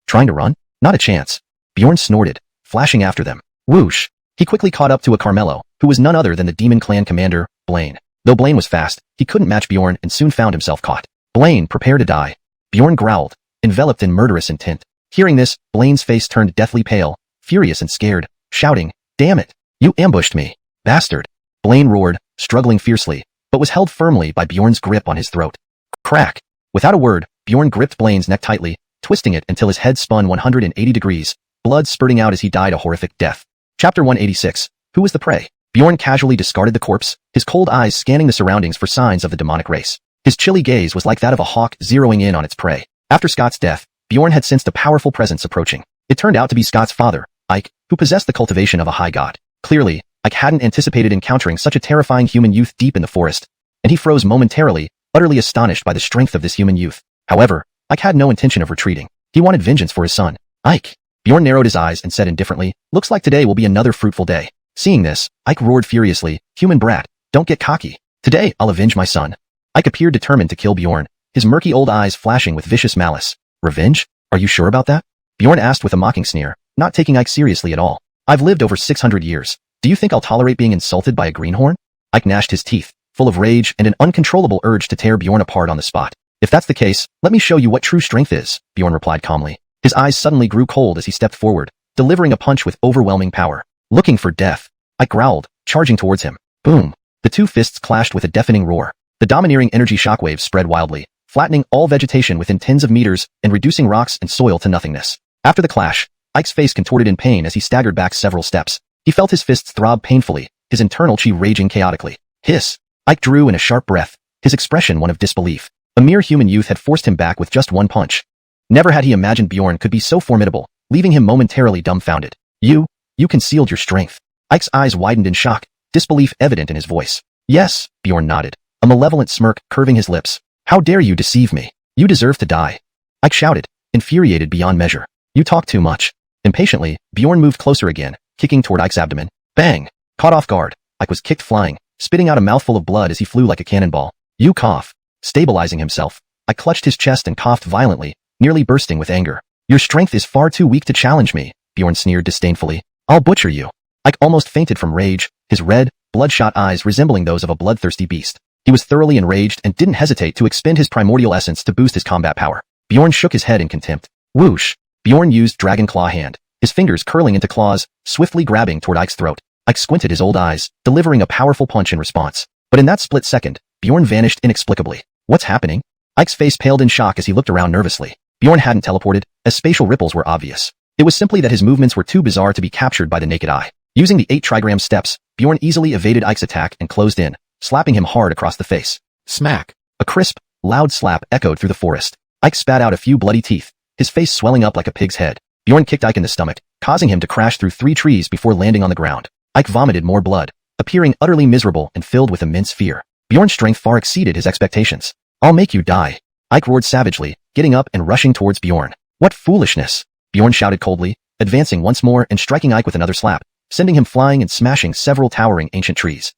Trying to run? Not a chance. Bjorn snorted, flashing after them. Whoosh! He quickly caught up to a Carmelo, who was none other than the demon clan commander, Blaine. Though Blaine was fast, he couldn't match Bjorn and soon found himself caught. Blaine, prepare to die. Bjorn growled, enveloped in murderous intent. Hearing this, Blaine's face turned deathly pale, furious and scared, shouting, damn it! You ambushed me, bastard. Blaine roared, struggling fiercely, but was held firmly by Bjorn's grip on his throat. Crack. Without a word, Bjorn gripped Blaine's neck tightly, twisting it until his head spun 180 degrees, blood spurting out as he died a horrific death. Chapter 186. Who was the prey? Bjorn casually discarded the corpse, his cold eyes scanning the surroundings for signs of the demonic race. His chilly gaze was like that of a hawk zeroing in on its prey. After Scott's death, Bjorn had sensed a powerful presence approaching. It turned out to be Scott's father, Ike, who possessed the cultivation of a high god. Clearly, Ike hadn't anticipated encountering such a terrifying human youth deep in the forest, and he froze momentarily, utterly astonished by the strength of this human youth. However, Ike had no intention of retreating. He wanted vengeance for his son. Ike. Bjorn narrowed his eyes and said indifferently, "Looks like today will be another fruitful day." Seeing this, Ike roared furiously, "Human brat, don't get cocky. Today, I'll avenge my son." Ike appeared determined to kill Bjorn, his murky old eyes flashing with vicious malice. "Revenge? Are you sure about that?" Bjorn asked with a mocking sneer, not taking Ike seriously at all. "I've lived over 600 years. Do you think I'll tolerate being insulted by a greenhorn?" Ike gnashed his teeth, full of rage and an uncontrollable urge to tear Bjorn apart on the spot. "If that's the case, let me show you what true strength is," Bjorn replied calmly. His eyes suddenly grew cold as he stepped forward, delivering a punch with overwhelming power. "Looking for death?" Ike growled, charging towards him. Boom. The two fists clashed with a deafening roar. The domineering energy shockwaves spread wildly, flattening all vegetation within tens of meters and reducing rocks and soil to nothingness. After the clash, Ike's face contorted in pain as he staggered back several steps. He felt his fists throb painfully, his internal chi raging chaotically. Hiss. Ike drew in a sharp breath, his expression one of disbelief. A mere human youth had forced him back with just one punch. Never had he imagined Bjorn could be so formidable, leaving him momentarily dumbfounded. You concealed your strength." Ike's eyes widened in shock, disbelief evident in his voice. "Yes," Bjorn nodded, a malevolent smirk curving his lips. "How dare you deceive me? You deserve to die." Ike shouted, infuriated beyond measure. "You talk too much." Impatiently, Bjorn moved closer again, kicking toward Ike's abdomen. Bang! Caught off guard, Ike was kicked flying, spitting out a mouthful of blood as he flew like a cannonball. "You cough." Stabilizing himself, Ike clutched his chest and coughed violently, nearly bursting with anger. "Your strength is far too weak to challenge me," Bjorn sneered disdainfully. "I'll butcher you." Ike almost fainted from rage, his red, bloodshot eyes resembling those of a bloodthirsty beast. He was thoroughly enraged and didn't hesitate to expend his primordial essence to boost his combat power. Bjorn shook his head in contempt. Whoosh! Bjorn used Dragon Claw Hand, his fingers curling into claws, swiftly grabbing toward Ike's throat. Ike squinted his old eyes, delivering a powerful punch in response. But in that split second, Bjorn vanished inexplicably. What's happening? Ike's face paled in shock as he looked around nervously. Bjorn hadn't teleported, as spatial ripples were obvious. It was simply that his movements were too bizarre to be captured by the naked eye. Using the 8 trigram steps, Bjorn easily evaded Ike's attack and closed in, slapping him hard across the face. Smack! A crisp, loud slap echoed through the forest. Ike spat out a few bloody teeth, his face swelling up like a pig's head. Bjorn kicked Ike in the stomach, causing him to crash through 3 trees before landing on the ground. Ike vomited more blood, appearing utterly miserable and filled with immense fear. Bjorn's strength far exceeded his expectations. "I'll make you die." Ike roared savagely, getting up and rushing towards Bjorn. "What foolishness!" Bjorn shouted coldly, advancing once more and striking Ike with another slap, sending him flying and smashing several towering ancient trees.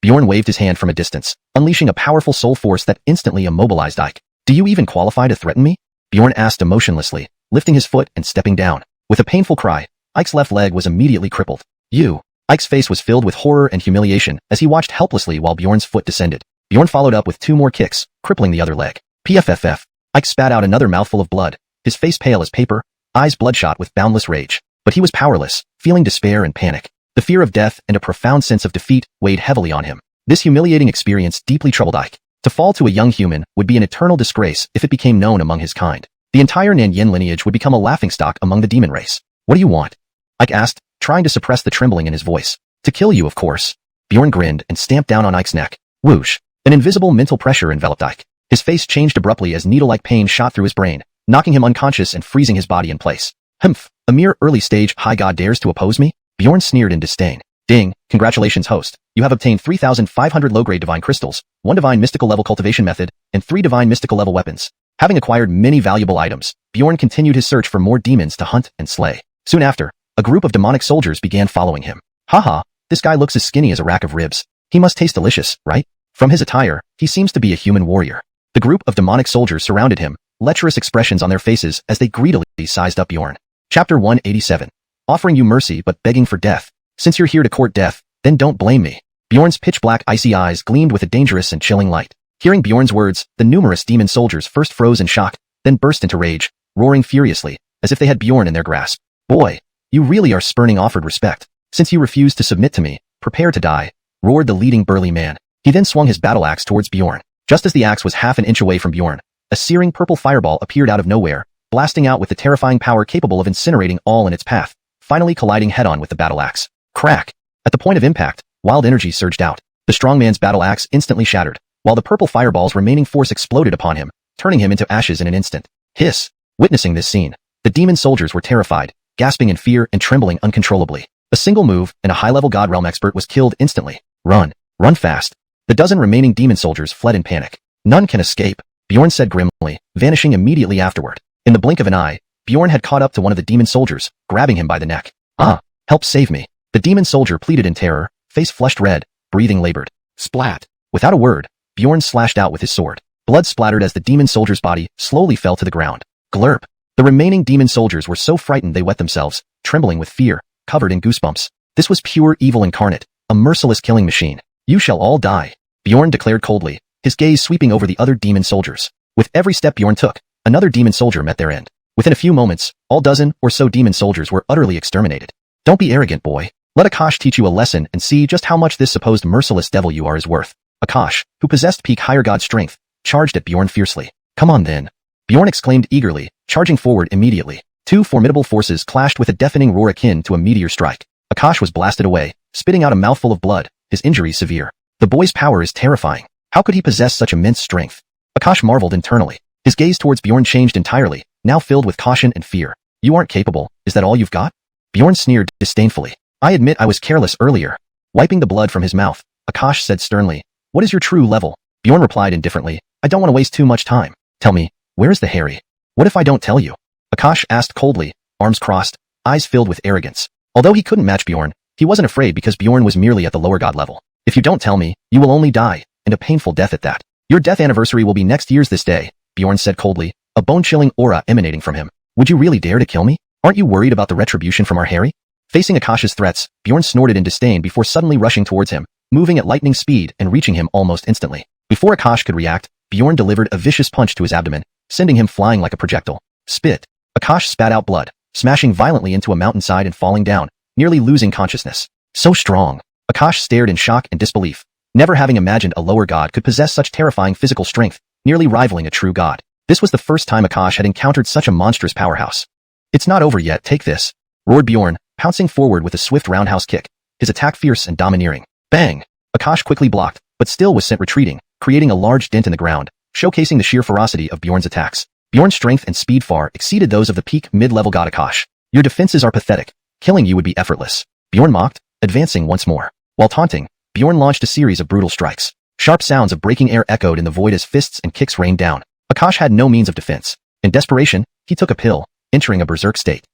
Bjorn waved his hand from a distance, unleashing a powerful soul force that instantly immobilized Ike. "Do you even qualify to threaten me?" Bjorn asked emotionlessly, lifting his foot and stepping down. With a painful cry, Ike's left leg was immediately crippled. "You!" Ike's face was filled with horror and humiliation as he watched helplessly while Bjorn's foot descended. Bjorn followed up with 2 more kicks, crippling the other leg. PFFF. Ike spat out another mouthful of blood, his face pale as paper, eyes bloodshot with boundless rage. But he was powerless, feeling despair and panic. The fear of death and a profound sense of defeat weighed heavily on him. This humiliating experience deeply troubled Ike. To fall to a young human would be an eternal disgrace if it became known among his kind. The entire Nanyan lineage would become a laughingstock among the demon race. "What do you want?" Ike asked, trying to suppress the trembling in his voice. "To kill you, of course." Bjorn grinned and stamped down on Ike's neck. Whoosh! An invisible mental pressure enveloped Ike. His face changed abruptly as needle-like pain shot through his brain, knocking him unconscious and freezing his body in place. "Humph! A mere early-stage high god dares to oppose me?" Bjorn sneered in disdain. "Ding! Congratulations, host. You have obtained 3,500 low-grade divine crystals, 1 divine mystical level cultivation method, and 3 divine mystical level weapons." Having acquired many valuable items, Bjorn continued his search for more demons to hunt and slay. Soon after, a group of demonic soldiers began following him. "Haha, this guy looks as skinny as a rack of ribs. He must taste delicious, right? From his attire, he seems to be a human warrior." The group of demonic soldiers surrounded him, lecherous expressions on their faces as they greedily sized up Bjorn. Chapter 187. Offering you mercy but begging for death. Since you're here to court death, then don't blame me. Bjorn's pitch-black icy eyes gleamed with a dangerous and chilling light. Hearing Bjorn's words, the numerous demon soldiers first froze in shock, then burst into rage, roaring furiously, as if they had Bjorn in their grasp. "Boy, you really are spurning offered respect. Since you refuse to submit to me, prepare to die, roared the leading burly man. He then swung his battle axe towards Bjorn. Just as the axe was half an inch away from Bjorn, a searing purple fireball appeared out of nowhere, blasting out with the terrifying power capable of incinerating all in its path, finally colliding head-on with the battle axe. Crack! At the point of impact, wild energy surged out. The strong man's battle axe instantly shattered, while the purple fireball's remaining force exploded upon him, turning him into ashes in an instant. Hiss! Witnessing this scene, the demon soldiers were terrified, gasping in fear and trembling uncontrollably. A single move, and a high-level God Realm expert was killed instantly. Run! Run fast! The dozen remaining demon soldiers fled in panic. None can escape, Bjorn said grimly, vanishing immediately afterward. In the blink of an eye, Bjorn had caught up to one of the demon soldiers, grabbing him by the neck. Ah! Help save me! The demon soldier pleaded in terror, face flushed red, breathing labored. Splat! Without a word, Bjorn slashed out with his sword. Blood splattered as the demon soldier's body slowly fell to the ground. Glurp! The remaining demon soldiers were so frightened they wet themselves, trembling with fear, covered in goosebumps. This was pure evil incarnate, a merciless killing machine. You shall all die, Bjorn declared coldly, his gaze sweeping over the other demon soldiers. With every step Bjorn took, another demon soldier met their end. Within a few moments, all dozen or so demon soldiers were utterly exterminated. Don't be arrogant, boy. Let Akash teach you a lesson and see just how much this supposed merciless devil you are is worth. Akash, who possessed peak higher god strength, charged at Bjorn fiercely. Come on then. Bjorn exclaimed eagerly, charging forward immediately. Two formidable forces clashed with a deafening roar akin to a meteor strike. Akash was blasted away, spitting out a mouthful of blood, his injuries severe. The boy's power is terrifying. How could he possess such immense strength? Akash marveled internally. His gaze towards Bjorn changed entirely, now filled with caution and fear. You aren't capable, is that all you've got? Bjorn sneered disdainfully. I admit I was careless earlier. Wiping the blood from his mouth, Akash said sternly, what is your true level? Bjorn replied indifferently, I don't want to waste too much time. Tell me, where is the Harry? What if I don't tell you? Akash asked coldly, arms crossed, eyes filled with arrogance. Although he couldn't match Bjorn, he wasn't afraid because Bjorn was merely at the lower god level. If you don't tell me, you will only die, and a painful death at that. Your death anniversary will be next year's this day, Bjorn said coldly, a bone-chilling aura emanating from him. Would you really dare to kill me? Aren't you worried about the retribution from our Harry? Facing Akash's threats, Bjorn snorted in disdain before suddenly rushing towards him, moving at lightning speed and reaching him almost instantly. Before Akash could react, Bjorn delivered a vicious punch to his abdomen, sending him flying like a projectile. Spit. Akash spat out blood, smashing violently into a mountainside and falling down, nearly losing consciousness. So strong. Akash stared in shock and disbelief, never having imagined a lower god could possess such terrifying physical strength, nearly rivaling a true god. This was the first time Akash had encountered such a monstrous powerhouse. It's not over yet, take this, roared Bjorn, pouncing forward with a swift roundhouse kick, his attack fierce and domineering. Bang! Akash quickly blocked, but still was sent retreating, creating a large dent in the ground, showcasing the sheer ferocity of Bjorn's attacks. Bjorn's strength and speed far exceeded those of the peak mid-level god Akash. Your defenses are pathetic. Killing you would be effortless. Bjorn mocked, advancing once more. While taunting, Bjorn launched a series of brutal strikes. Sharp sounds of breaking air echoed in the void as fists and kicks rained down. Akash had no means of defense. In desperation, he took a pill, entering a berserk state.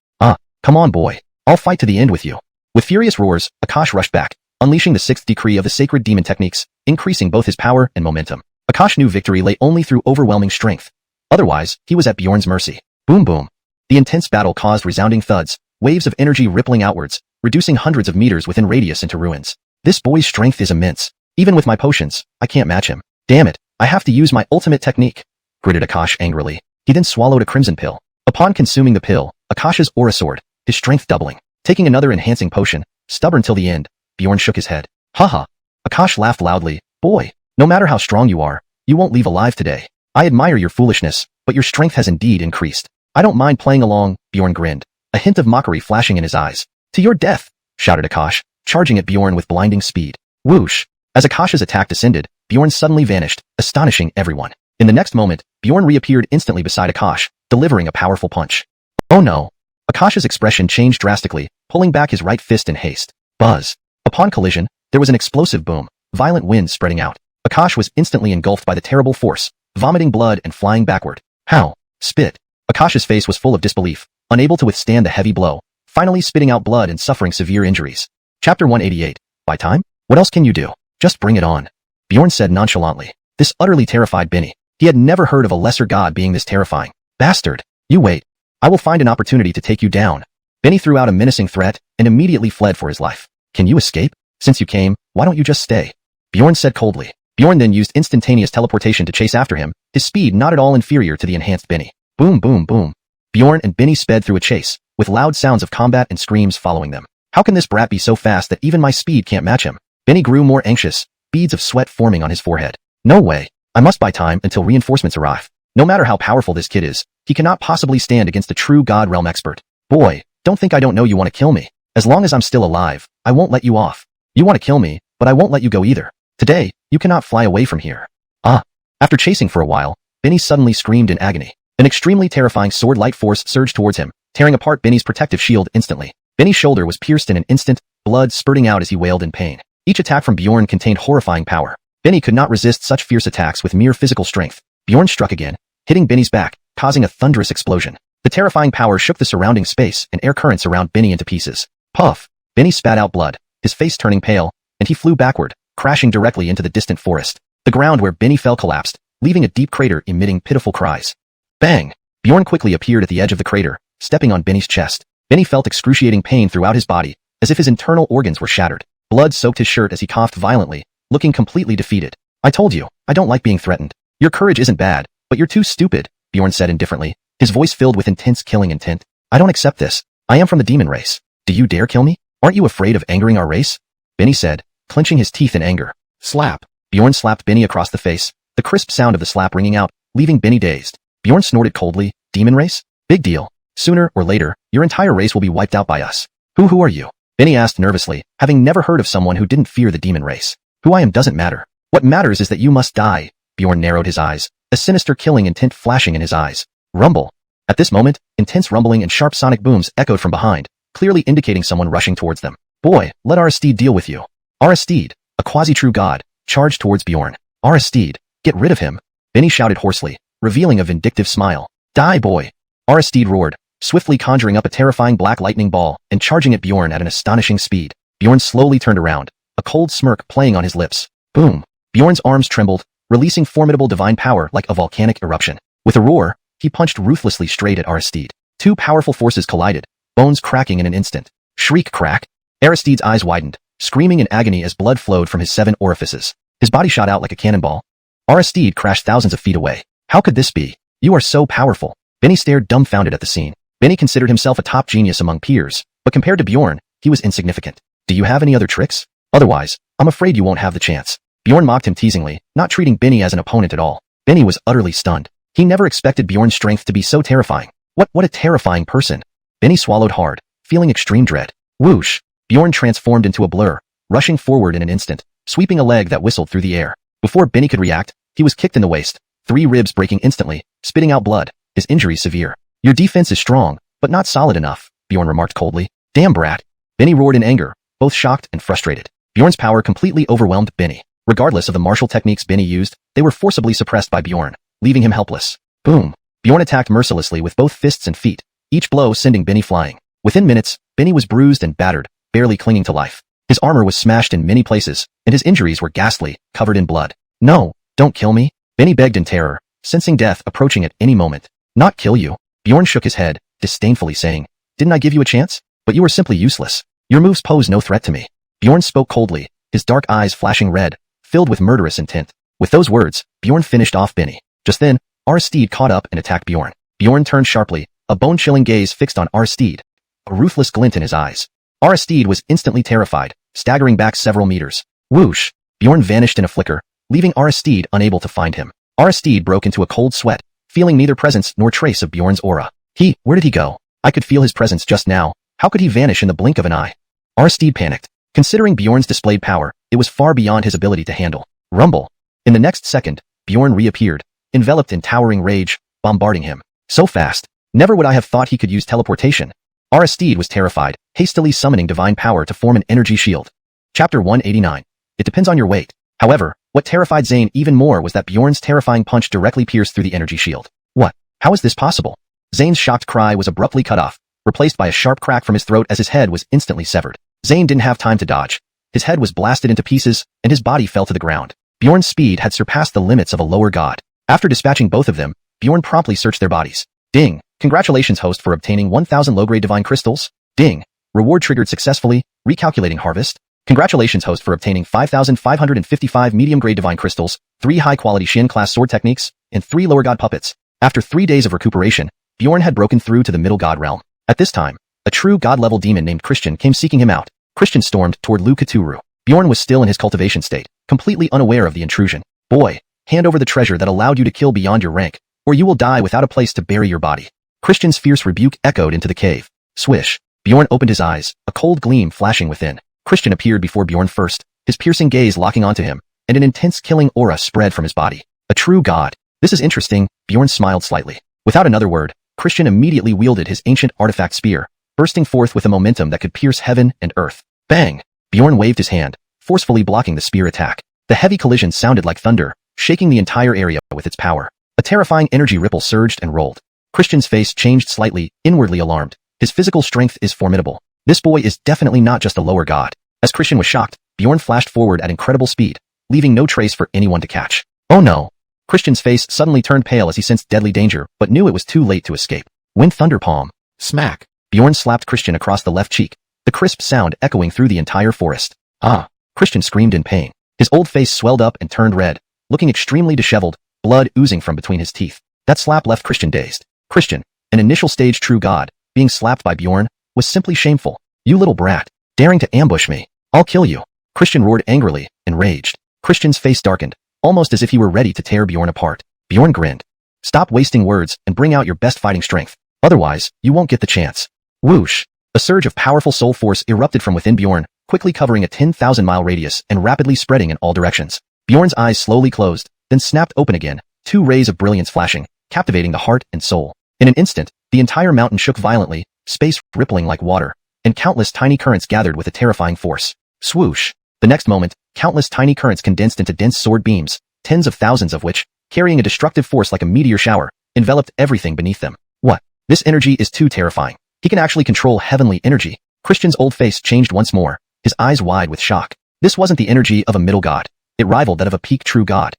Come on boy. I'll fight to the end with you. With furious roars, Akash rushed back, unleashing the sixth decree of the sacred demon techniques, increasing both his power and momentum. Akash knew victory lay only through overwhelming strength. Otherwise, he was at Bjorn's mercy. Boom boom. The intense battle caused resounding thuds, waves of energy rippling outwards, reducing hundreds of meters within radius into ruins. This boy's strength is immense. Even with my potions, I can't match him. Damn it, I have to use my ultimate technique, gritted Akash angrily. He then swallowed a crimson pill. Upon consuming the pill, Akash's aura soared, his strength doubling. Taking another enhancing potion, stubborn till the end, Bjorn shook his head. Haha. Akash laughed loudly. Boy, no matter how strong you are, you won't leave alive today. I admire your foolishness, but your strength has indeed increased. I don't mind playing along, Bjorn grinned, a hint of mockery flashing in his eyes. To your death, shouted Akash, charging at Bjorn with blinding speed. Whoosh. As Akash's attack descended, Bjorn suddenly vanished, astonishing everyone. In the next moment, Bjorn reappeared instantly beside Akash, delivering a powerful punch. Oh no. Akash's expression changed drastically, pulling back his right fist in haste. Buzz. Upon collision, there was an explosive boom, violent wind spreading out. Akash was instantly engulfed by the terrible force, vomiting blood and flying backward. How? Spit. Akash's face was full of disbelief, unable to withstand the heavy blow, finally spitting out blood and suffering severe injuries. Chapter 188. By time? What else can you do? Just bring it on. Bjorn said nonchalantly. This utterly terrified Benny. He had never heard of a lesser god being this terrifying. Bastard. You wait. I will find an opportunity to take you down. Benny threw out a menacing threat and immediately fled for his life. Can you escape? Since you came, why don't you just stay? Bjorn said coldly. Bjorn then used instantaneous teleportation to chase after him, his speed not at all inferior to the enhanced Benny. Boom boom boom. Bjorn and Benny sped through a chase, with loud sounds of combat and screams following them. How can this brat be so fast that even my speed can't match him? Benny grew more anxious, beads of sweat forming on his forehead. No way. I must buy time until reinforcements arrive. No matter how powerful this kid is, he cannot possibly stand against a true God Realm expert. Boy, don't think I don't know you want to kill me. As long as I'm still alive, I won't let you off. You want to kill me, but I won't let you go either. Today, you cannot fly away from here. Ah. After chasing for a while, Benny suddenly screamed in agony. An extremely terrifying sword light force surged towards him, tearing apart Benny's protective shield instantly. Benny's shoulder was pierced in an instant, blood spurting out as he wailed in pain. Each attack from Bjorn contained horrifying power. Benny could not resist such fierce attacks with mere physical strength. Bjorn struck again, hitting Benny's back, causing a thunderous explosion. The terrifying power shook the surrounding space and air currents around Benny into pieces. Puff! Benny spat out blood, his face turning pale, and he flew backward, crashing directly into the distant forest. The ground where Benny fell collapsed, leaving a deep crater emitting pitiful cries. Bang! Bjorn quickly appeared at the edge of the crater, stepping on Benny's chest. Benny felt excruciating pain throughout his body, as if his internal organs were shattered. Blood soaked his shirt as he coughed violently, looking completely defeated. I told you, I don't like being threatened. Your courage isn't bad, but you're too stupid, Bjorn said indifferently, his voice filled with intense killing intent. I don't accept this. I am from the demon race. Do you dare kill me? Aren't you afraid of angering our race? Benny said, clenching his teeth in anger. Slap! Bjorn slapped Benny across the face, the crisp sound of the slap ringing out, leaving Benny dazed. Bjorn snorted coldly, demon race? Big deal. Sooner or later, your entire race will be wiped out by us. Who are you? Benny asked nervously, having never heard of someone who didn't fear the demon race. Who I am doesn't matter. What matters is that you must die. Bjorn narrowed his eyes, a sinister killing intent flashing in his eyes. Rumble. At this moment, intense rumbling and sharp sonic booms echoed from behind, clearly indicating someone rushing towards them. Boy, let Aristide deal with you. Aristide, a quasi-true god, charged towards Bjorn. Aristide, get rid of him. Benny shouted hoarsely, revealing a vindictive smile. Die, boy. Aristide roared, swiftly conjuring up a terrifying black lightning ball and charging at Bjorn at an astonishing speed. Bjorn slowly turned around, a cold smirk playing on his lips. Boom. Bjorn's arms trembled, releasing formidable divine power like a volcanic eruption. With a roar, he punched ruthlessly straight at Aristide. Two powerful forces collided, bones cracking in an instant. Shriek crack. Aristide's eyes widened, screaming in agony as blood flowed from his 7 orifices. His body shot out like a cannonball. Aristide crashed thousands of feet away. How could this be? You are so powerful. Benny stared dumbfounded at the scene. Benny considered himself a top genius among peers, but compared to Bjorn, he was insignificant. Do you have any other tricks? Otherwise, I'm afraid you won't have the chance. Bjorn mocked him teasingly, not treating Benny as an opponent at all. Benny was utterly stunned. He never expected Bjorn's strength to be so terrifying. What a terrifying person. Benny swallowed hard, feeling extreme dread. Whoosh! Bjorn transformed into a blur, rushing forward in an instant, sweeping a leg that whistled through the air. Before Benny could react, he was kicked in the waist, 3 ribs breaking instantly, spitting out blood, his injury severe. Your defense is strong, but not solid enough, Bjorn remarked coldly. Damn brat. Benny roared in anger, both shocked and frustrated. Bjorn's power completely overwhelmed Benny. Regardless of the martial techniques Benny used, they were forcibly suppressed by Bjorn, leaving him helpless. Boom. Bjorn attacked mercilessly with both fists and feet, each blow sending Benny flying. Within minutes, Benny was bruised and battered, barely clinging to life. His armor was smashed in many places, and his injuries were ghastly, covered in blood. No, don't kill me, Benny begged in terror, sensing death approaching at any moment. Not kill you. Bjorn shook his head, disdainfully saying, didn't I give you a chance? But you were simply useless. Your moves pose no threat to me. Bjorn spoke coldly, his dark eyes flashing red, filled with murderous intent. With those words, Bjorn finished off Benny. Just then, Aristide caught up and attacked Bjorn. Bjorn turned sharply, a bone-chilling gaze fixed on Aristide, a ruthless glint in his eyes. Aristide was instantly terrified, staggering back several meters. Whoosh! Bjorn vanished in a flicker, leaving Aristide unable to find him. Aristide broke into a cold sweat, feeling neither presence nor trace of Bjorn's aura. Where did he go? I could feel his presence just now. How could he vanish in the blink of an eye? Aristide panicked. Considering Bjorn's displayed power, it was far beyond his ability to handle. Rumble. In the next second, Bjorn reappeared, enveloped in towering rage, bombarding him. So fast. Never would I have thought he could use teleportation. Aristide was terrified, hastily summoning divine power to form an energy shield. Chapter 189. It depends on your weight. However, what terrified Zane even more was that Bjorn's terrifying punch directly pierced through the energy shield. What? How is this possible? Zane's shocked cry was abruptly cut off, replaced by a sharp crack from his throat as his head was instantly severed. Zane didn't have time to dodge. His head was blasted into pieces, and his body fell to the ground. Bjorn's speed had surpassed the limits of a lower god. After dispatching both of them, Bjorn promptly searched their bodies. Ding! Congratulations, host, for obtaining 1,000 low-grade divine crystals. Ding! Reward triggered successfully, recalculating harvest. Congratulations, host, for obtaining 5,555 medium-grade divine crystals, 3 high-quality Shin-class sword techniques, and 3 lower god puppets. After 3 days of recuperation, Bjorn had broken through to the middle god realm. At this time, A true god-level demon named Christian came seeking him out. Christian stormed toward Lu Cthulhu. Bjorn was still in his cultivation state, completely unaware of the intrusion. Boy, hand over the treasure that allowed you to kill beyond your rank, or you will die without a place to bury your body. Christian's fierce rebuke echoed into the cave. Swish. Bjorn opened his eyes, a cold gleam flashing within. Christian appeared before Bjorn first, his piercing gaze locking onto him, and an intense killing aura spread from his body. A true god. This is interesting, Bjorn smiled slightly. Without another word, Christian immediately wielded his ancient artifact spear, bursting forth with a momentum that could pierce heaven and earth. Bang! Bjorn waved his hand, forcefully blocking the spear attack. The heavy collision sounded like thunder, shaking the entire area with its power. A terrifying energy ripple surged and rolled. Christian's face changed slightly, inwardly alarmed. His physical strength is formidable. This boy is definitely not just a lower god. As Christian was shocked, Bjorn flashed forward at incredible speed, leaving no trace for anyone to catch. Oh no! Christian's face suddenly turned pale as he sensed deadly danger, but knew it was too late to escape. Wind Thunder Palm. Smack! Bjorn slapped Christian across the left cheek, the crisp sound echoing through the entire forest. Ah! Christian screamed in pain. His old face swelled up and turned red, looking extremely disheveled, blood oozing from between his teeth. That slap left Christian dazed. Christian, an initial stage true god, being slapped by Bjorn, was simply shameful. You little brat, daring to ambush me. I'll kill you. Christian roared angrily, enraged. Christian's face darkened, almost as if he were ready to tear Bjorn apart. Bjorn grinned. Stop wasting words and bring out your best fighting strength. Otherwise, you won't get the chance. Whoosh! A surge of powerful soul force erupted from within Bjorn, quickly covering a 10,000-mile radius and rapidly spreading in all directions. Bjorn's eyes slowly closed, then snapped open again, two rays of brilliance flashing, captivating the heart and soul. In an instant, the entire mountain shook violently, space rippling like water, and countless tiny currents gathered with a terrifying force. Swoosh! The next moment, countless tiny currents condensed into dense sword beams, tens of thousands of which, carrying a destructive force like a meteor shower, enveloped everything beneath them. What? This energy is too terrifying. He can actually control heavenly energy. Christian's old face changed once more, his eyes wide with shock. This wasn't the energy of a middle god. It rivaled that of a peak true god.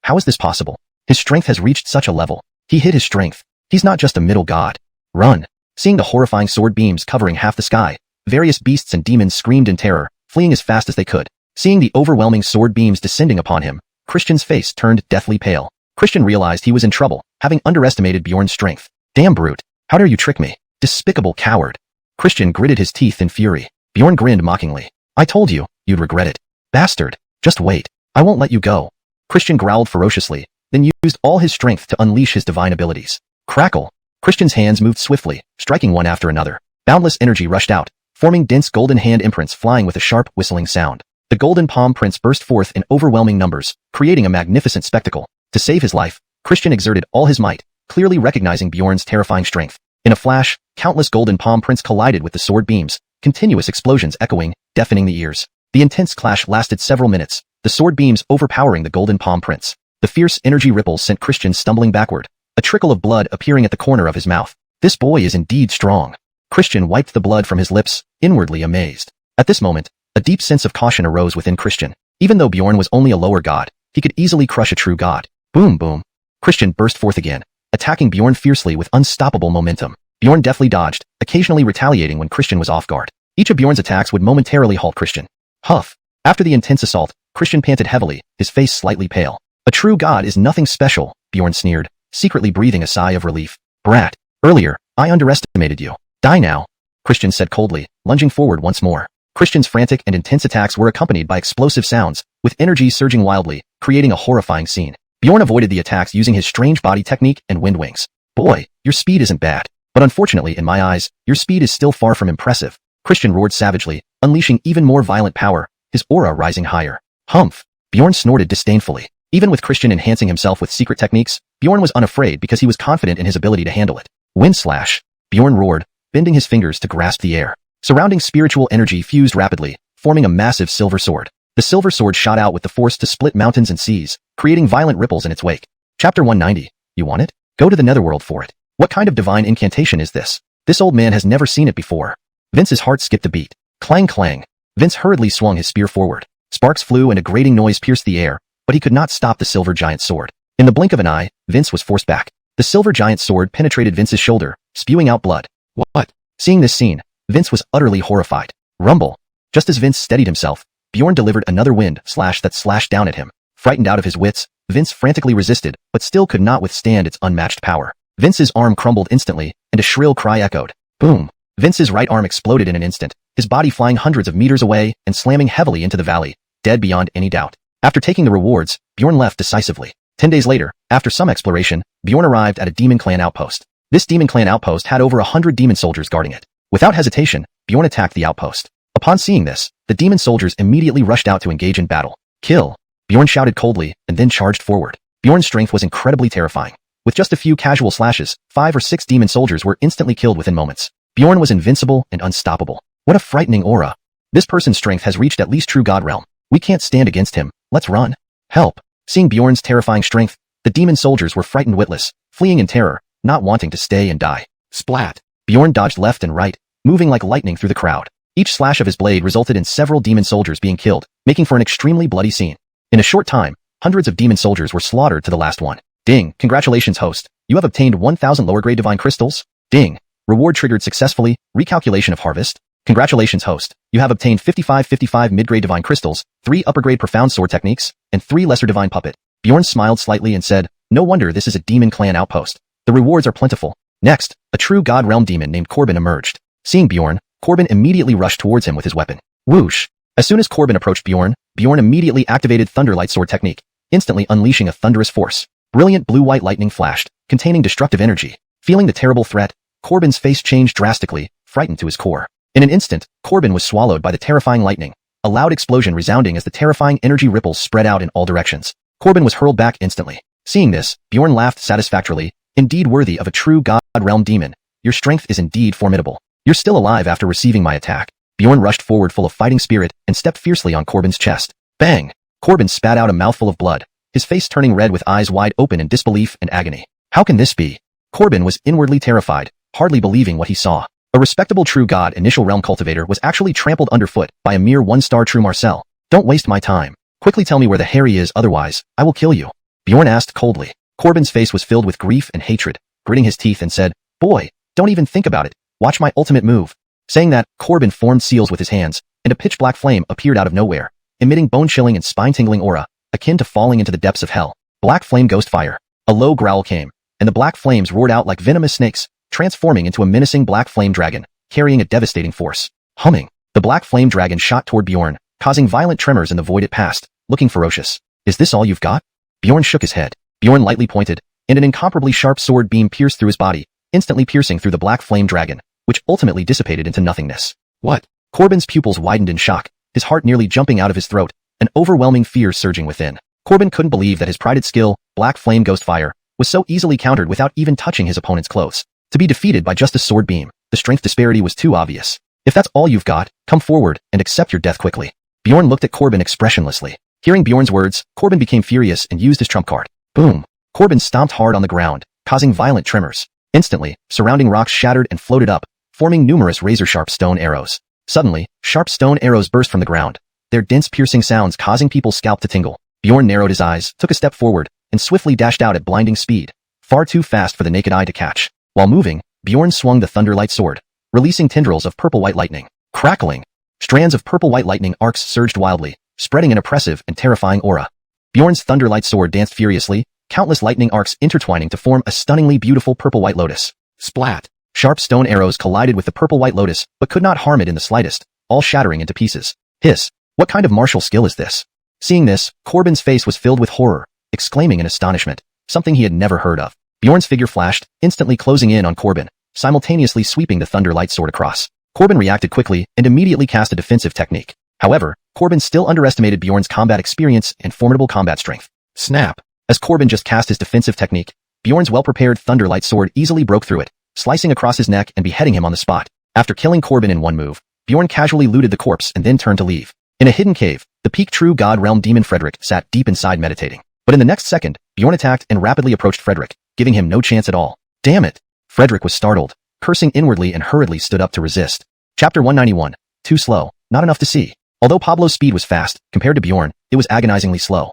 How is this possible? His strength has reached such a level. He hid his strength. He's not just a middle god. Run! Seeing the horrifying sword beams covering half the sky, various beasts and demons screamed in terror, fleeing as fast as they could. Seeing the overwhelming sword beams descending upon him, Christian's face turned deathly pale. Christian realized he was in trouble, having underestimated Bjorn's strength. Damn brute! How dare you trick me? Despicable coward! Christian gritted his teeth in fury. Bjorn grinned mockingly. I told you, you'd regret it. Bastard! Just wait. I won't let you go. Christian growled ferociously, then used all his strength to unleash his divine abilities. Crackle! Christian's hands moved swiftly, striking one after another. Boundless energy rushed out, forming dense golden hand imprints flying with a sharp whistling sound. The golden palm prints burst forth in overwhelming numbers, creating a magnificent spectacle. To save his life, Christian exerted all his might, clearly recognizing Bjorn's terrifying strength. In a flash, countless golden palm prints collided with the sword beams, continuous explosions echoing, deafening the ears. The intense clash lasted several minutes, the sword beams overpowering the golden palm prints. The fierce energy ripples sent Christian stumbling backward, a trickle of blood appearing at the corner of his mouth. This boy is indeed strong. Christian wiped the blood from his lips, inwardly amazed. At this moment, a deep sense of caution arose within Christian. Even though Bjorn was only a lower god, he could easily crush a true god. Boom boom. Christian burst forth again, attacking Bjorn fiercely with unstoppable momentum. Bjorn deftly dodged, occasionally retaliating when Christian was off guard. Each of Bjorn's attacks would momentarily halt Christian. Huff. After the intense assault, Christian panted heavily, his face slightly pale. A true god is nothing special, Bjorn sneered, secretly breathing a sigh of relief. Brat. Earlier, I underestimated you. Die now, Christian said coldly, lunging forward once more. Christian's frantic and intense attacks were accompanied by explosive sounds, with energy surging wildly, creating a horrifying scene. Bjorn avoided the attacks using his strange body technique and wind wings. Boy, your speed isn't bad. But unfortunately in my eyes, your speed is still far from impressive. Christian roared savagely, unleashing even more violent power, his aura rising higher. Humph! Bjorn snorted disdainfully. Even with Christian enhancing himself with secret techniques, Bjorn was unafraid because he was confident in his ability to handle it. Wind slash! Bjorn roared, bending his fingers to grasp the air. Surrounding spiritual energy fused rapidly, forming a massive silver sword. The silver sword shot out with the force to split mountains and seas, creating violent ripples in its wake. Chapter 190. You want it? Go to the netherworld for it. What kind of divine incantation is this? This old man has never seen it before. Vince's heart skipped a beat. Clang clang. Vince hurriedly swung his spear forward. Sparks flew and a grating noise pierced the air, but he could not stop the silver giant sword. In the blink of an eye, Vince was forced back. The silver giant sword penetrated Vince's shoulder, spewing out blood. What? Seeing this scene, Vince was utterly horrified. Rumble. Just as Vince steadied himself, Bjorn delivered another wind slash that slashed down at him. Frightened out of his wits, Vince frantically resisted, but still could not withstand its unmatched power. Vince's arm crumbled instantly, and a shrill cry echoed. Boom. Vince's right arm exploded in an instant, his body flying hundreds of meters away and slamming heavily into the valley, dead beyond any doubt. After taking the rewards, Bjorn left decisively. 10 days later, after some exploration, Bjorn arrived at a demon clan outpost. This demon clan outpost had over 100 demon soldiers guarding it. Without hesitation, Bjorn attacked the outpost. Upon seeing this, the demon soldiers immediately rushed out to engage in battle. Kill! Bjorn shouted coldly and then charged forward. Bjorn's strength was incredibly terrifying. With just a few casual slashes, 5 or 6 demon soldiers were instantly killed within moments. Bjorn was invincible and unstoppable. What a frightening aura. This person's strength has reached at least true god realm. We can't stand against him. Let's run. Help! Seeing Bjorn's terrifying strength, the demon soldiers were frightened witless, fleeing in terror, not wanting to stay and die. Splat! Bjorn dodged left and right, moving like lightning through the crowd. Each slash of his blade resulted in several demon soldiers being killed, making for an extremely bloody scene. In a short time, hundreds of demon soldiers were slaughtered to the last one. Ding! Congratulations, host. You have obtained 1,000 lower-grade divine crystals. Ding! Reward triggered successfully. Recalculation of harvest. Congratulations, host. You have obtained 55 mid-grade divine crystals, 3 upper-grade profound sword techniques, and 3 lesser divine puppet. Bjorn smiled slightly and said, no wonder this is a demon clan outpost. The rewards are plentiful. Next, a true god realm demon named Corbin emerged. Seeing Bjorn, Corbin immediately rushed towards him with his weapon. Whoosh! As soon as Corbin approached Bjorn, Bjorn immediately activated Thunderlight Sword technique, instantly unleashing a thunderous force. Brilliant blue-white lightning flashed, containing destructive energy. Feeling the terrible threat, Corbin's face changed drastically, frightened to his core. In an instant, Corbin was swallowed by the terrifying lightning, a loud explosion resounding as the terrifying energy ripples spread out in all directions. Corbin was hurled back instantly. Seeing this, Bjorn laughed satisfactorily, indeed worthy of a true god realm demon. Your strength is indeed formidable. You're still alive after receiving my attack. Bjorn rushed forward full of fighting spirit and stepped fiercely on Corbin's chest. Bang! Corbin spat out a mouthful of blood, his face turning red with eyes wide open in disbelief and agony. How can this be? Corbin was inwardly terrified, hardly believing what he saw. A respectable true god initial realm cultivator was actually trampled underfoot by a mere 1-star true Marcel. Don't waste my time. Quickly tell me where the Harry is, otherwise, I will kill you. Bjorn asked coldly. Corbin's face was filled with grief and hatred, gritting his teeth and said, boy, don't even think about it. Watch my ultimate move. Saying that, Corbin formed seals with his hands, and a pitch-black flame appeared out of nowhere, emitting bone-chilling and spine-tingling aura, akin to falling into the depths of hell. Black flame ghost fire. A low growl came, and the black flames roared out like venomous snakes, transforming into a menacing black flame dragon, carrying a devastating force. Humming. The black flame dragon shot toward Bjorn, causing violent tremors in the void it passed, looking ferocious. Is this all you've got? Bjorn shook his head. Bjorn lightly pointed, and an incomparably sharp sword beam pierced through his body, instantly piercing through the black flame dragon, which ultimately dissipated into nothingness. What? Corbin's pupils widened in shock, his heart nearly jumping out of his throat, an overwhelming fear surging within. Corbin couldn't believe that his prided skill, black flame ghost fire, was so easily countered without even touching his opponent's clothes. To be defeated by just a sword beam, the strength disparity was too obvious. If that's all you've got, come forward and accept your death quickly. Bjorn looked at Corbin expressionlessly. Hearing Bjorn's words, Corbin became furious and used his trump card. Boom! Corbin stomped hard on the ground, causing violent tremors. Instantly, surrounding rocks shattered and floated up, forming numerous razor-sharp stone arrows. Suddenly, sharp stone arrows burst from the ground, their dense piercing sounds causing people's scalp to tingle. Bjorn narrowed his eyes, took a step forward, and swiftly dashed out at blinding speed, far too fast for the naked eye to catch. While moving, Bjorn swung the Thunderlight Sword, releasing tendrils of purple-white lightning. Crackling! Strands of purple-white lightning arcs surged wildly, spreading an oppressive and terrifying aura. Bjorn's Thunderlight Sword danced furiously, countless lightning arcs intertwining to form a stunningly beautiful purple-white lotus. Splat! Sharp stone arrows collided with the purple-white lotus, but could not harm it in the slightest, all shattering into pieces. Hiss! What kind of martial skill is this? Seeing this, Corbin's face was filled with horror, exclaiming in astonishment, something he had never heard of. Bjorn's figure flashed, instantly closing in on Corbin, simultaneously sweeping the Thunderlight Sword across. Corbin reacted quickly and immediately cast a defensive technique. However, Corbin still underestimated Bjorn's combat experience and formidable combat strength. Snap! As Corbin just cast his defensive technique, Bjorn's well-prepared Thunderlight Sword easily broke through it, slicing across his neck and beheading him on the spot. After killing Corbin in one move, Bjorn casually looted the corpse and then turned to leave. In a hidden cave, the peak true god realm demon Frederick sat deep inside meditating. But in the next second, Bjorn attacked and rapidly approached Frederick, giving him no chance at all. Damn it! Frederick was startled, cursing inwardly and hurriedly stood up to resist. Chapter 191. Too slow, not enough to see. Although Pablo's speed was fast, compared to Bjorn, it was agonizingly slow.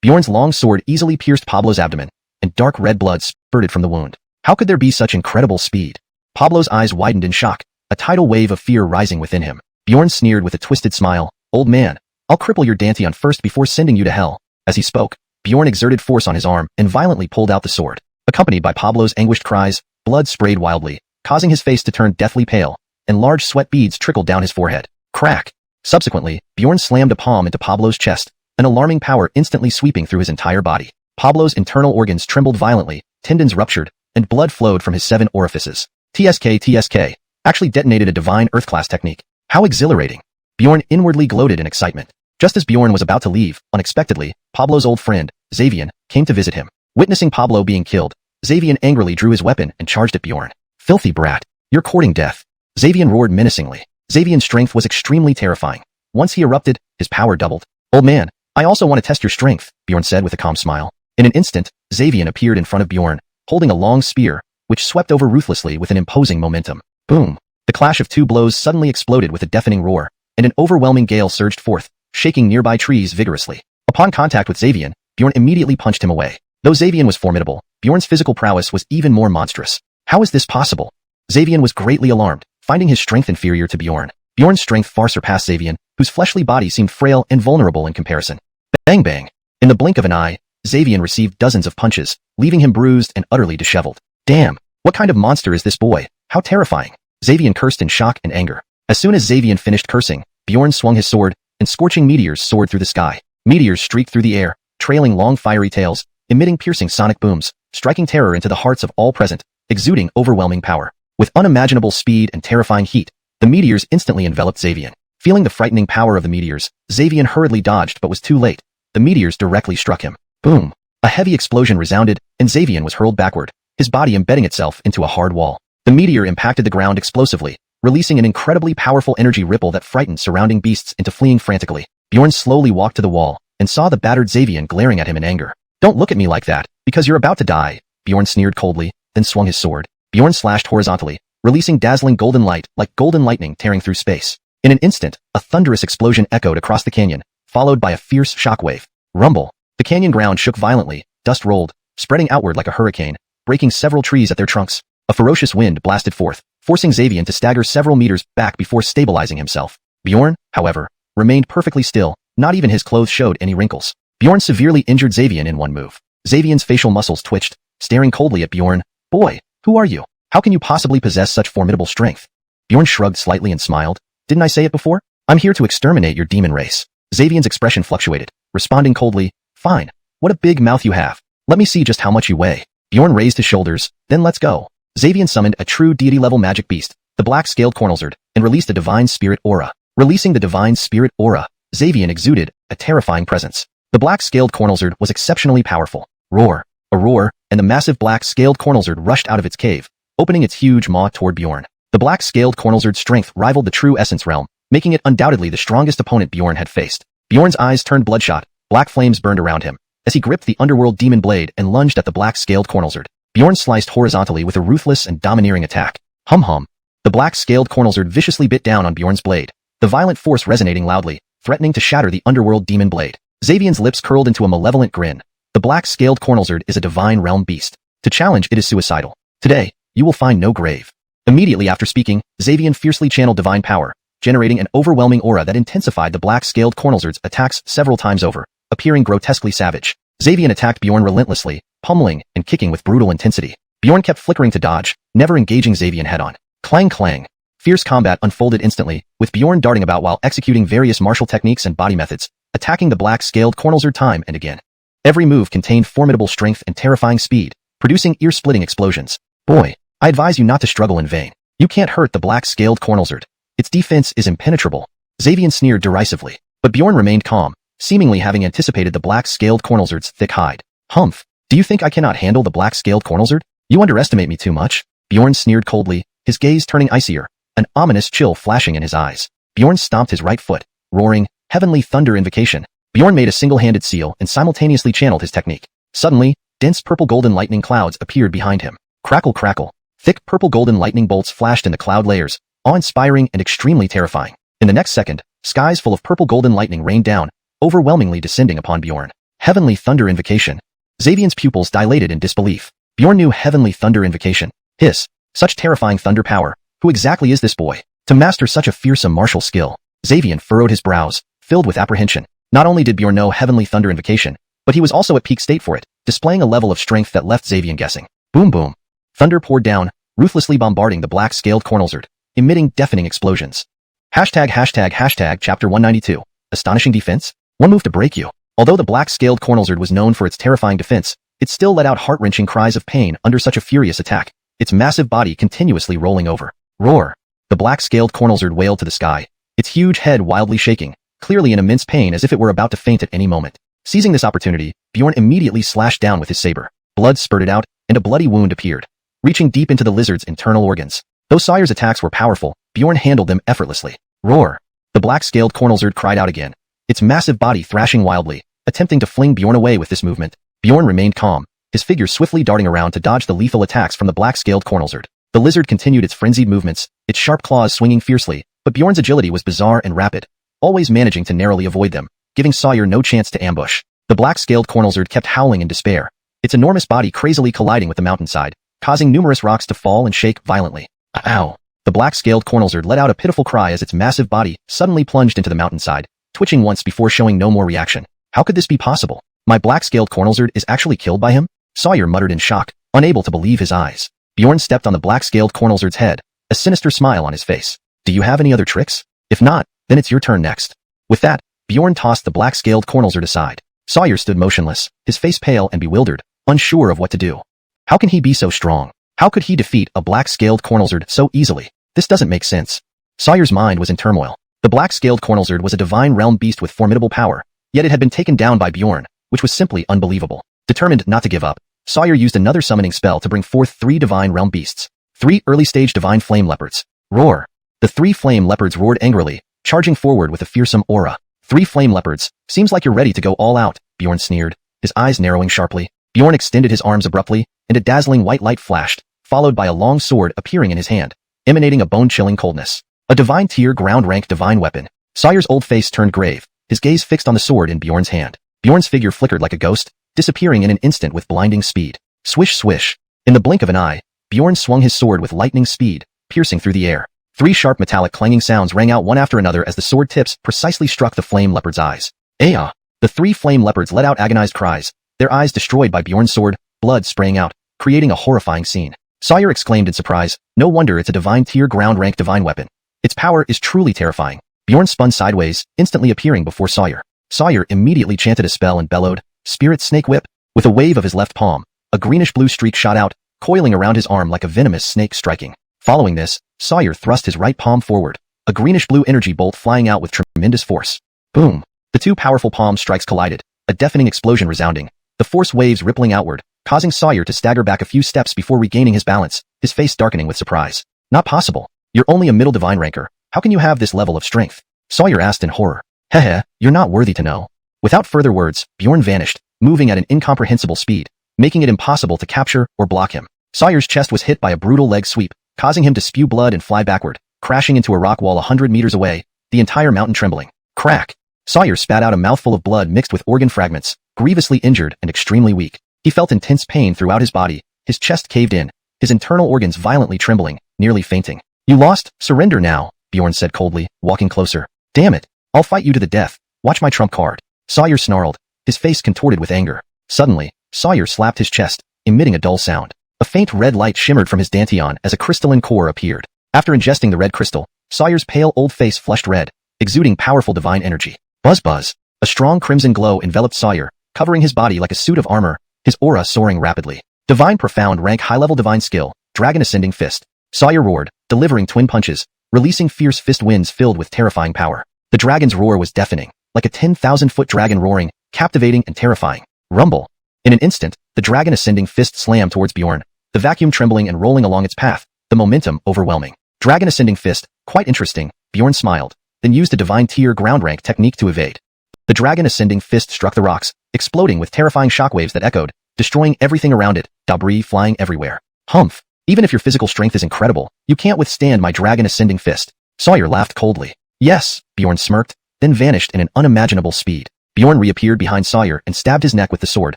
Bjorn's long sword easily pierced Pablo's abdomen, and dark red blood spurted from the wound. How could there be such incredible speed? Pablo's eyes widened in shock, a tidal wave of fear rising within him. Bjorn sneered with a twisted smile. Old man, I'll cripple your Danteon first before sending you to hell. As he spoke, Bjorn exerted force on his arm and violently pulled out the sword. Accompanied by Pablo's anguished cries, blood sprayed wildly, causing his face to turn deathly pale, and large sweat beads trickled down his forehead. Crack! Subsequently, Bjorn slammed a palm into Pablo's chest, an alarming power instantly sweeping through his entire body. Pablo's internal organs trembled violently, tendons ruptured, and blood flowed from his 7 orifices. TSK actually detonated a divine Earth-class technique. How exhilarating! Bjorn inwardly gloated in excitement. Just as Bjorn was about to leave, unexpectedly, Pablo's old friend, xuanhuan, came to visit him. Witnessing Pablo being killed, xuanhuan angrily drew his weapon and charged at Bjorn. Filthy brat! You're courting death! xuanhuan roared menacingly. xuanhuan's strength was extremely terrifying. Once he erupted, his power doubled. Old man, I also want to test your strength, Bjorn said with a calm smile. In an instant, xuanhuan appeared in front of Bjorn, holding a long spear, which swept over ruthlessly with an imposing momentum. Boom! The clash of 2 blows suddenly exploded with a deafening roar, and an overwhelming gale surged forth, shaking nearby trees vigorously. Upon contact with xuanhuan, Bjorn immediately punched him away. Though xuanhuan was formidable, Bjorn's physical prowess was even more monstrous. How is this possible? xuanhuan was greatly alarmed, finding his strength inferior to Bjorn. Bjorn's strength far surpassed xuanhuan, whose fleshly body seemed frail and vulnerable in comparison. Bang bang! In the blink of an eye, xuanhuan received dozens of punches, leaving him bruised and utterly disheveled. Damn! What kind of monster is this boy? How terrifying! xuanhuan cursed in shock and anger. As soon as xuanhuan finished cursing, Bjorn swung his sword, and scorching meteors soared through the sky. Meteors streaked through the air, trailing long fiery tails, emitting piercing sonic booms, striking terror into the hearts of all present, exuding overwhelming power. With unimaginable speed and terrifying heat, the meteors instantly enveloped xuanhuan. Feeling the frightening power of the meteors, xuanhuan hurriedly dodged but was too late. The meteors directly struck him. Boom! A heavy explosion resounded, and xuanhuan was hurled backward, his body embedding itself into a hard wall. The meteor impacted the ground explosively, releasing an incredibly powerful energy ripple that frightened surrounding beasts into fleeing frantically. Bjorn slowly walked to the wall, and saw the battered xuanhuan glaring at him in anger. Don't look at me like that, because you're about to die, Bjorn sneered coldly, then swung his sword. Bjorn slashed horizontally, releasing dazzling golden light like golden lightning tearing through space. In an instant, a thunderous explosion echoed across the canyon, followed by a fierce shockwave. Rumble! The canyon ground shook violently, dust rolled, spreading outward like a hurricane, breaking several trees at their trunks. A ferocious wind blasted forth, forcing xuanhuan to stagger several meters back before stabilizing himself. Bjorn, however, remained perfectly still, not even his clothes showed any wrinkles. Bjorn severely injured xuanhuan in one move. xuanhuan's facial muscles twitched, staring coldly at Bjorn. Boy, who are you? How can you possibly possess such formidable strength? Bjorn shrugged slightly and smiled. Didn't I say it before? I'm here to exterminate your demon race. xuanhuan's expression fluctuated, responding coldly. Fine. What a big mouth you have. Let me see just how much you weigh. Bjorn raised his shoulders. Then let's go. xuanhuan summoned a true deity-level magic beast, the black-scaled cornelzard, and released a divine spirit aura. Releasing the divine spirit aura, xuanhuan exuded a terrifying presence. The black-scaled cornelzard was exceptionally powerful. Roar! A roar, and the massive black-scaled cornelzard rushed out of its cave, opening its huge maw toward Bjorn. The black-scaled cornelzard's strength rivaled the true essence realm, making it undoubtedly the strongest opponent Bjorn had faced. Bjorn's eyes turned bloodshot, black flames burned around him, as he gripped the underworld demon blade and lunged at the black-scaled cornelzard. Bjorn sliced horizontally with a ruthless and domineering attack. Hum. The black-scaled cornelzard viciously bit down on Bjorn's blade, the violent force resonating loudly, threatening to shatter the underworld demon blade. xuanhuan's lips curled into a malevolent grin. The black-scaled cornelzard is a divine realm beast. To challenge it is suicidal. Today, you will find no grave. Immediately after speaking, xuanhuan fiercely channeled divine power, generating an overwhelming aura that intensified the black-scaled cornelzard's attacks several times over, appearing grotesquely savage. xuanhuan attacked Bjorn relentlessly, pummeling and kicking with brutal intensity. Bjorn kept flickering to dodge, never engaging xuanhuan head-on. Clang clang. Fierce combat unfolded instantly, with Bjorn darting about while executing various martial techniques and body methods, attacking the black-scaled cornelzard time and again. Every move contained formidable strength and terrifying speed, producing ear-splitting explosions. Boy, I advise you not to struggle in vain. You can't hurt the black-scaled cornelzard. Its defense is impenetrable. xuanhuan sneered derisively, but Bjorn remained calm, seemingly having anticipated the black-scaled cornelzard's thick hide. Humph! Do you think I cannot handle the black-scaled cornelzard? You underestimate me too much. Bjorn sneered coldly, his gaze turning icier, an ominous chill flashing in his eyes. Bjorn stomped his right foot, roaring, Heavenly Thunder Invocation. Bjorn made a single-handed seal and simultaneously channeled his technique. Suddenly, dense purple-golden lightning clouds appeared behind him. Crackle crackle. Thick purple-golden lightning bolts flashed in the cloud layers, awe-inspiring and extremely terrifying. In the next second, skies full of purple-golden lightning rained down, overwhelmingly descending upon Bjorn. Heavenly Thunder Invocation. xuanhuan's pupils dilated in disbelief. Bjorn knew Heavenly Thunder Invocation. Hiss. Such terrifying thunder power. Who exactly is this boy? To master such a fearsome martial skill. xuanhuan furrowed his brows, filled with apprehension. Not only did Bjorn know Heavenly Thunder Invocation, but he was also at peak state for it, displaying a level of strength that left xuanhuan guessing. Boom boom. Thunder poured down, ruthlessly bombarding the black-scaled cornelzard. emitting deafening explosions. Chapter 192. Astonishing defense? One move to break you. Although the black-scaled cornlizard was known for its terrifying defense, it still let out heart-wrenching cries of pain under such a furious attack, its massive body continuously rolling over. Roar! The black-scaled cornlizard wailed to the sky, its huge head wildly shaking, clearly in immense pain as if it were about to faint at any moment. Seizing this opportunity, Bjorn immediately slashed down with his saber. Blood spurted out, and a bloody wound appeared, reaching deep into the lizard's internal organs. Though Sawyer's attacks were powerful, Bjorn handled them effortlessly. Roar! The black-scaled cornlizard cried out again, its massive body thrashing wildly, attempting to fling Bjorn away with this movement. Bjorn remained calm, his figure swiftly darting around to dodge the lethal attacks from the black-scaled cornlizard. The lizard continued its frenzied movements, its sharp claws swinging fiercely, but Bjorn's agility was bizarre and rapid, always managing to narrowly avoid them, giving Sawyer no chance to ambush. The black-scaled cornlizard kept howling in despair, its enormous body crazily colliding with the mountainside, causing numerous rocks to fall and shake violently. Ow! The black-scaled cornlizard let out a pitiful cry as its massive body suddenly plunged into the mountainside, twitching once before showing no more reaction. How could this be possible? My black-scaled cornlizard is actually killed by him? Sawyer muttered in shock, unable to believe his eyes. Bjorn stepped on the black-scaled cornlizard's head, a sinister smile on his face. Do you have any other tricks? If not, then it's your turn next. With that, Bjorn tossed the black-scaled cornlizard aside. Sawyer stood motionless, his face pale and bewildered, unsure of what to do. How can he be so strong? How could he defeat a black-scaled cornlizard so easily? This doesn't make sense. Sawyer's mind was in turmoil. The black-scaled cornlizard was a divine realm beast with formidable power, yet it had been taken down by Bjorn, which was simply unbelievable. Determined not to give up, Sawyer used another summoning spell to bring forth 3 divine realm beasts. 3 early-stage divine flame leopards. Roar! The 3 flame leopards roared angrily, charging forward with a fearsome aura. 3 flame leopards, seems like you're ready to go all out, Bjorn sneered, his eyes narrowing sharply. Bjorn extended his arms abruptly, and a dazzling white light flashed, followed by a long sword appearing in his hand, emanating a bone-chilling coldness. A divine tier ground-rank divine weapon. Sawyer's old face turned grave, his gaze fixed on the sword in Bjorn's hand. Bjorn's figure flickered like a ghost, disappearing in an instant with blinding speed. Swish swish. In the blink of an eye, Bjorn swung his sword with lightning speed, piercing through the air. 3 sharp metallic clanging sounds rang out one after another as the sword tips precisely struck the flame leopard's eyes. Aya! The 3 flame leopards let out agonized cries, their eyes destroyed by Bjorn's sword, blood spraying out, creating a horrifying scene. Sawyer exclaimed in surprise, no wonder it's a divine tier ground-rank divine weapon. Its power is truly terrifying. Bjorn spun sideways, instantly appearing before Sawyer. Sawyer immediately chanted a spell and bellowed, Spirit Snake Whip. With a wave of his left palm, a greenish-blue streak shot out, coiling around his arm like a venomous snake striking. Following this, Sawyer thrust his right palm forward, a greenish-blue energy bolt flying out with tremendous force. Boom! The 2 powerful palm strikes collided, a deafening explosion resounding, the force waves rippling outward, causing Sawyer to stagger back a few steps before regaining his balance, his face darkening with surprise. Not possible. You're only a middle divine ranker. How can you have this level of strength? Sawyer asked in horror. Heh, you're not worthy to know. Without further words, Bjorn vanished, moving at an incomprehensible speed, making it impossible to capture or block him. Sawyer's chest was hit by a brutal leg sweep, causing him to spew blood and fly backward, crashing into a rock wall 100 meters away, the entire mountain trembling. Crack! Sawyer spat out a mouthful of blood mixed with organ fragments, grievously injured and extremely weak. He felt intense pain throughout his body, his chest caved in, his internal organs violently trembling, nearly fainting. You lost, surrender now, Bjorn said coldly, walking closer. Damn it, I'll fight you to the death, watch my trump card. Sawyer snarled, his face contorted with anger. Suddenly, Sawyer slapped his chest, emitting a dull sound. A faint red light shimmered from his dantian as a crystalline core appeared. After ingesting the red crystal, Sawyer's pale old face flushed red, exuding powerful divine energy. Buzz buzz. A strong crimson glow enveloped Sawyer, covering his body like a suit of armor, his aura soaring rapidly. Divine profound rank high-level divine skill, Dragon Ascending Fist. Sawyer roared, delivering twin punches, releasing fierce fist winds filled with terrifying power. The dragon's roar was deafening, like a 10,000-foot dragon roaring, captivating and terrifying. Rumble. In an instant, the Dragon Ascending Fist slammed towards Bjorn, the vacuum trembling and rolling along its path, the momentum overwhelming. Dragon Ascending Fist, quite interesting, Bjorn smiled, then used a divine tier ground rank technique to evade. The Dragon Ascending Fist struck the rocks, exploding with terrifying shockwaves that echoed, destroying everything around it, debris flying everywhere. Humph! Even if your physical strength is incredible, you can't withstand my Dragon Ascending Fist. Sawyer laughed coldly. Yes, Bjorn smirked, then vanished in an unimaginable speed. Bjorn reappeared behind Sawyer and stabbed his neck with the sword,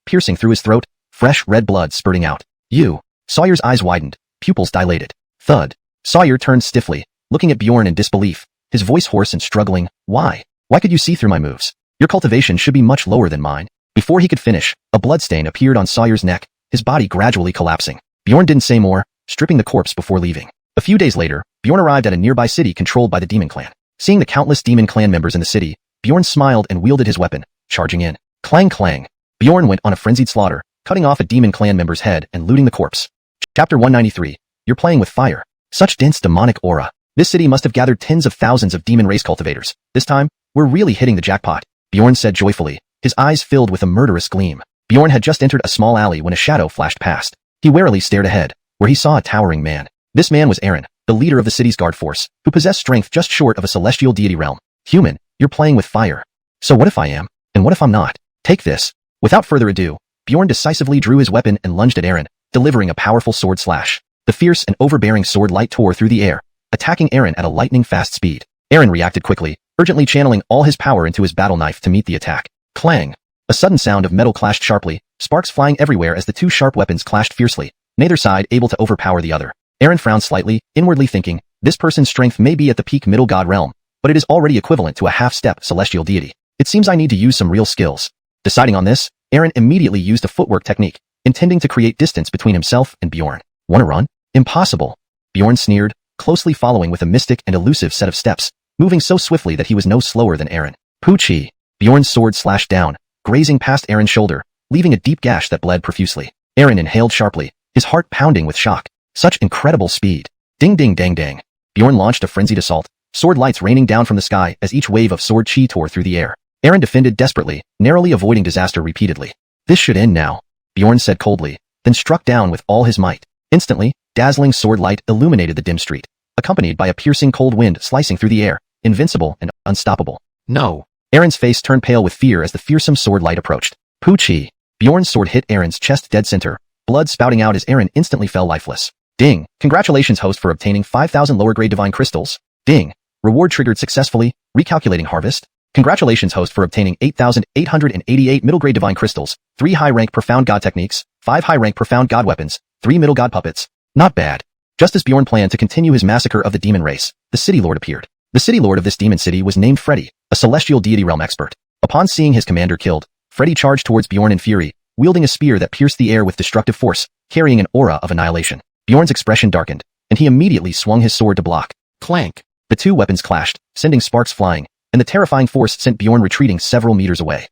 piercing through his throat, fresh red blood spurting out. You! Sawyer's eyes widened, pupils dilated. Thud. Sawyer turned stiffly, looking at Bjorn in disbelief, his voice hoarse and struggling. Why? Why could you see through my moves? Your cultivation should be much lower than mine. Before he could finish, a bloodstain appeared on Sawyer's neck, his body gradually collapsing. Bjorn didn't say more, stripping the corpse before leaving. A few days later, Bjorn arrived at a nearby city controlled by the Demon Clan. Seeing the countless Demon Clan members in the city, Bjorn smiled and wielded his weapon, charging in. Clang clang. Bjorn went on a frenzied slaughter, cutting off a Demon Clan member's head and looting the corpse. Chapter 193. You're playing with fire. Such dense demonic aura. This city must have gathered tens of thousands of demon race cultivators. This time, we're really hitting the jackpot, Bjorn said joyfully, his eyes filled with a murderous gleam. Bjorn had just entered a small alley when a shadow flashed past. He warily stared ahead, where he saw a towering man. This man was Aaron, the leader of the city's guard force, who possessed strength just short of a celestial deity realm. Human, you're playing with fire. So what if I am? And what if I'm not? Take this. Without further ado, Bjorn decisively drew his weapon and lunged at Aaron, delivering a powerful sword slash. The fierce and overbearing sword light tore through the air, attacking Aaron at a lightning-fast speed. Aaron reacted quickly, urgently channeling all his power into his battle knife to meet the attack. Clang! A sudden sound of metal clashed sharply, sparks flying everywhere as the two sharp weapons clashed fiercely, neither side able to overpower the other. Aaron frowned slightly, inwardly thinking, this person's strength may be at the peak middle god realm, but it is already equivalent to a half-step celestial deity. It seems I need to use some real skills. Deciding on this, Aaron immediately used a footwork technique, intending to create distance between himself and Bjorn. Wanna run? Impossible. Bjorn sneered, closely following with a mystic and elusive set of steps, moving so swiftly that he was no slower than Aaron. Poochie! Bjorn's sword slashed down, grazing past Aaron's shoulder, leaving a deep gash that bled profusely. Aaron inhaled sharply, his heart pounding with shock. Such incredible speed. Ding ding dang dang. Bjorn launched a frenzied assault, sword lights raining down from the sky as each wave of sword chi tore through the air. Aaron defended desperately, narrowly avoiding disaster repeatedly. This should end now, Bjorn said coldly, then struck down with all his might. Instantly, dazzling sword light illuminated the dim street, accompanied by a piercing cold wind slicing through the air, invincible and unstoppable. No. Aaron's face turned pale with fear as the fearsome sword light approached. Poochie! Bjorn's sword hit Aaron's chest dead center, blood spouting out as Aaron instantly fell lifeless. Ding! Congratulations host for obtaining 5,000 lower grade divine crystals. Ding! Reward triggered successfully, recalculating harvest. Congratulations host for obtaining 8,888 middle grade divine crystals, 3 high rank profound god techniques, 5 high rank profound god weapons, 3 middle god puppets. Not bad. Just as Bjorn planned to continue his massacre of the demon race, the city lord appeared. The city lord of this demon city was named Freddy, a celestial deity realm expert. Upon seeing his commander killed, Freddy charged towards Bjorn in fury, wielding a spear that pierced the air with destructive force, carrying an aura of annihilation. Bjorn's expression darkened, and he immediately swung his sword to block. Clank! The two weapons clashed, sending sparks flying, and the terrifying force sent Bjorn retreating several meters away.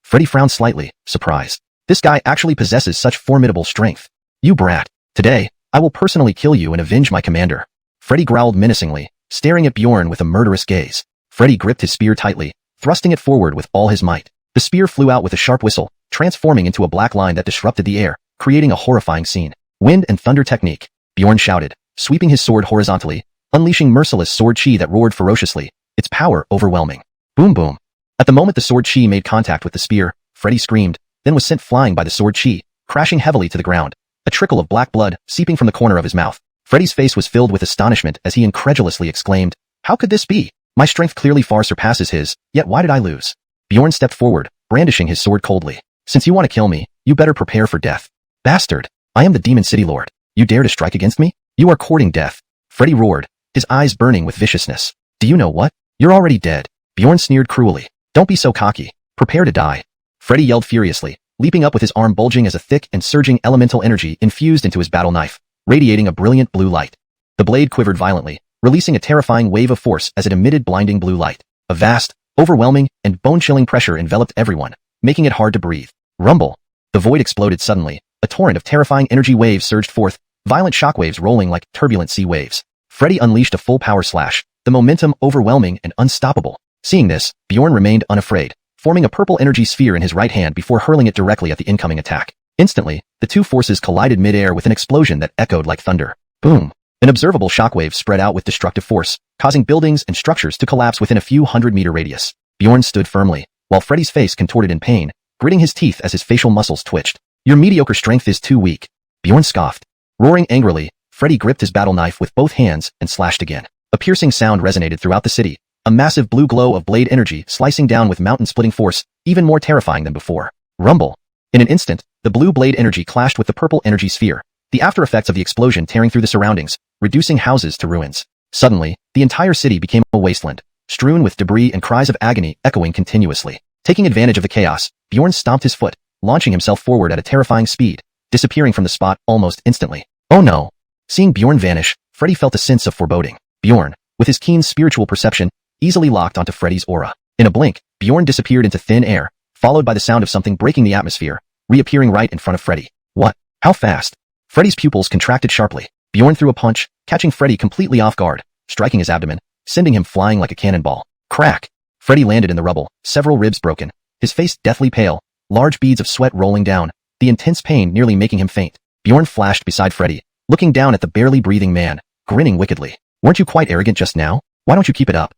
Freddy frowned slightly, surprised. This guy actually possesses such formidable strength. You brat. Today, I will personally kill you and avenge my commander. Freddy growled menacingly, staring at Bjorn with a murderous gaze. Freddy gripped his spear tightly, thrusting it forward with all his might. The spear flew out with a sharp whistle, transforming into a black line that disrupted the air, creating a horrifying scene. Wind and thunder technique, Bjorn shouted, sweeping his sword horizontally, unleashing merciless sword chi that roared ferociously, its power overwhelming. Boom boom. At the moment the sword chi made contact with the spear, Freddy screamed, then was sent flying by the sword chi, crashing heavily to the ground, a trickle of black blood seeping from the corner of his mouth. Freddy's face was filled with astonishment as he incredulously exclaimed, "How could this be? My strength clearly far surpasses his, yet why did I lose?" Bjorn stepped forward, brandishing his sword coldly. "Since you want to kill me, you better prepare for death. Bastard! I am the Demon City Lord. You dare to strike against me? You are courting death." Freddy roared, his eyes burning with viciousness. "Do you know what? You're already dead." Bjorn sneered cruelly. "Don't be so cocky. Prepare to die." Freddy yelled furiously, leaping up with his arm bulging as a thick and surging elemental energy infused into his battle knife, radiating a brilliant blue light. The blade quivered violently, releasing a terrifying wave of force as it emitted blinding blue light. A vast, overwhelming, and bone-chilling pressure enveloped everyone, making it hard to breathe. Rumble! The void exploded suddenly. A torrent of terrifying energy waves surged forth, violent shockwaves rolling like turbulent sea waves. Freddy unleashed a full power slash, the momentum overwhelming and unstoppable. Seeing this, Bjorn remained unafraid, forming a purple energy sphere in his right hand before hurling it directly at the incoming attack. Instantly, the two forces collided mid-air with an explosion that echoed like thunder. Boom! An observable shockwave spread out with destructive force, causing buildings and structures to collapse within a few hundred-meter radius. Bjorn stood firmly, while Freddy's face contorted in pain, gritting his teeth as his facial muscles twitched. "Your mediocre strength is too weak." Bjorn scoffed. Roaring angrily, Freddy gripped his battle knife with both hands and slashed again. A piercing sound resonated throughout the city, a massive blue glow of blade energy slicing down with mountain-splitting force, even more terrifying than before. Rumble! In an instant, the blue blade energy clashed with the purple energy sphere, the after effects of the explosion tearing through the surroundings, reducing houses to ruins. Suddenly, the entire city became a wasteland, strewn with debris and cries of agony echoing continuously. Taking advantage of the chaos, Bjorn stomped his foot, launching himself forward at a terrifying speed, disappearing from the spot almost instantly. Oh no! Seeing Bjorn vanish, Freddy felt a sense of foreboding. Bjorn, with his keen spiritual perception, easily locked onto Freddy's aura. In a blink, Bjorn disappeared into thin air, followed by the sound of something breaking the atmosphere, reappearing right in front of Freddy. What? How fast? Freddy's pupils contracted sharply. Bjorn threw a punch, catching Freddy completely off guard, striking his abdomen, sending him flying like a cannonball. Crack! Freddy landed in the rubble, several ribs broken, his face deathly pale, large beads of sweat rolling down, the intense pain nearly making him faint. Bjorn flashed beside Freddy, looking down at the barely breathing man, grinning wickedly. Weren't you quite arrogant just now? Why don't you keep it up?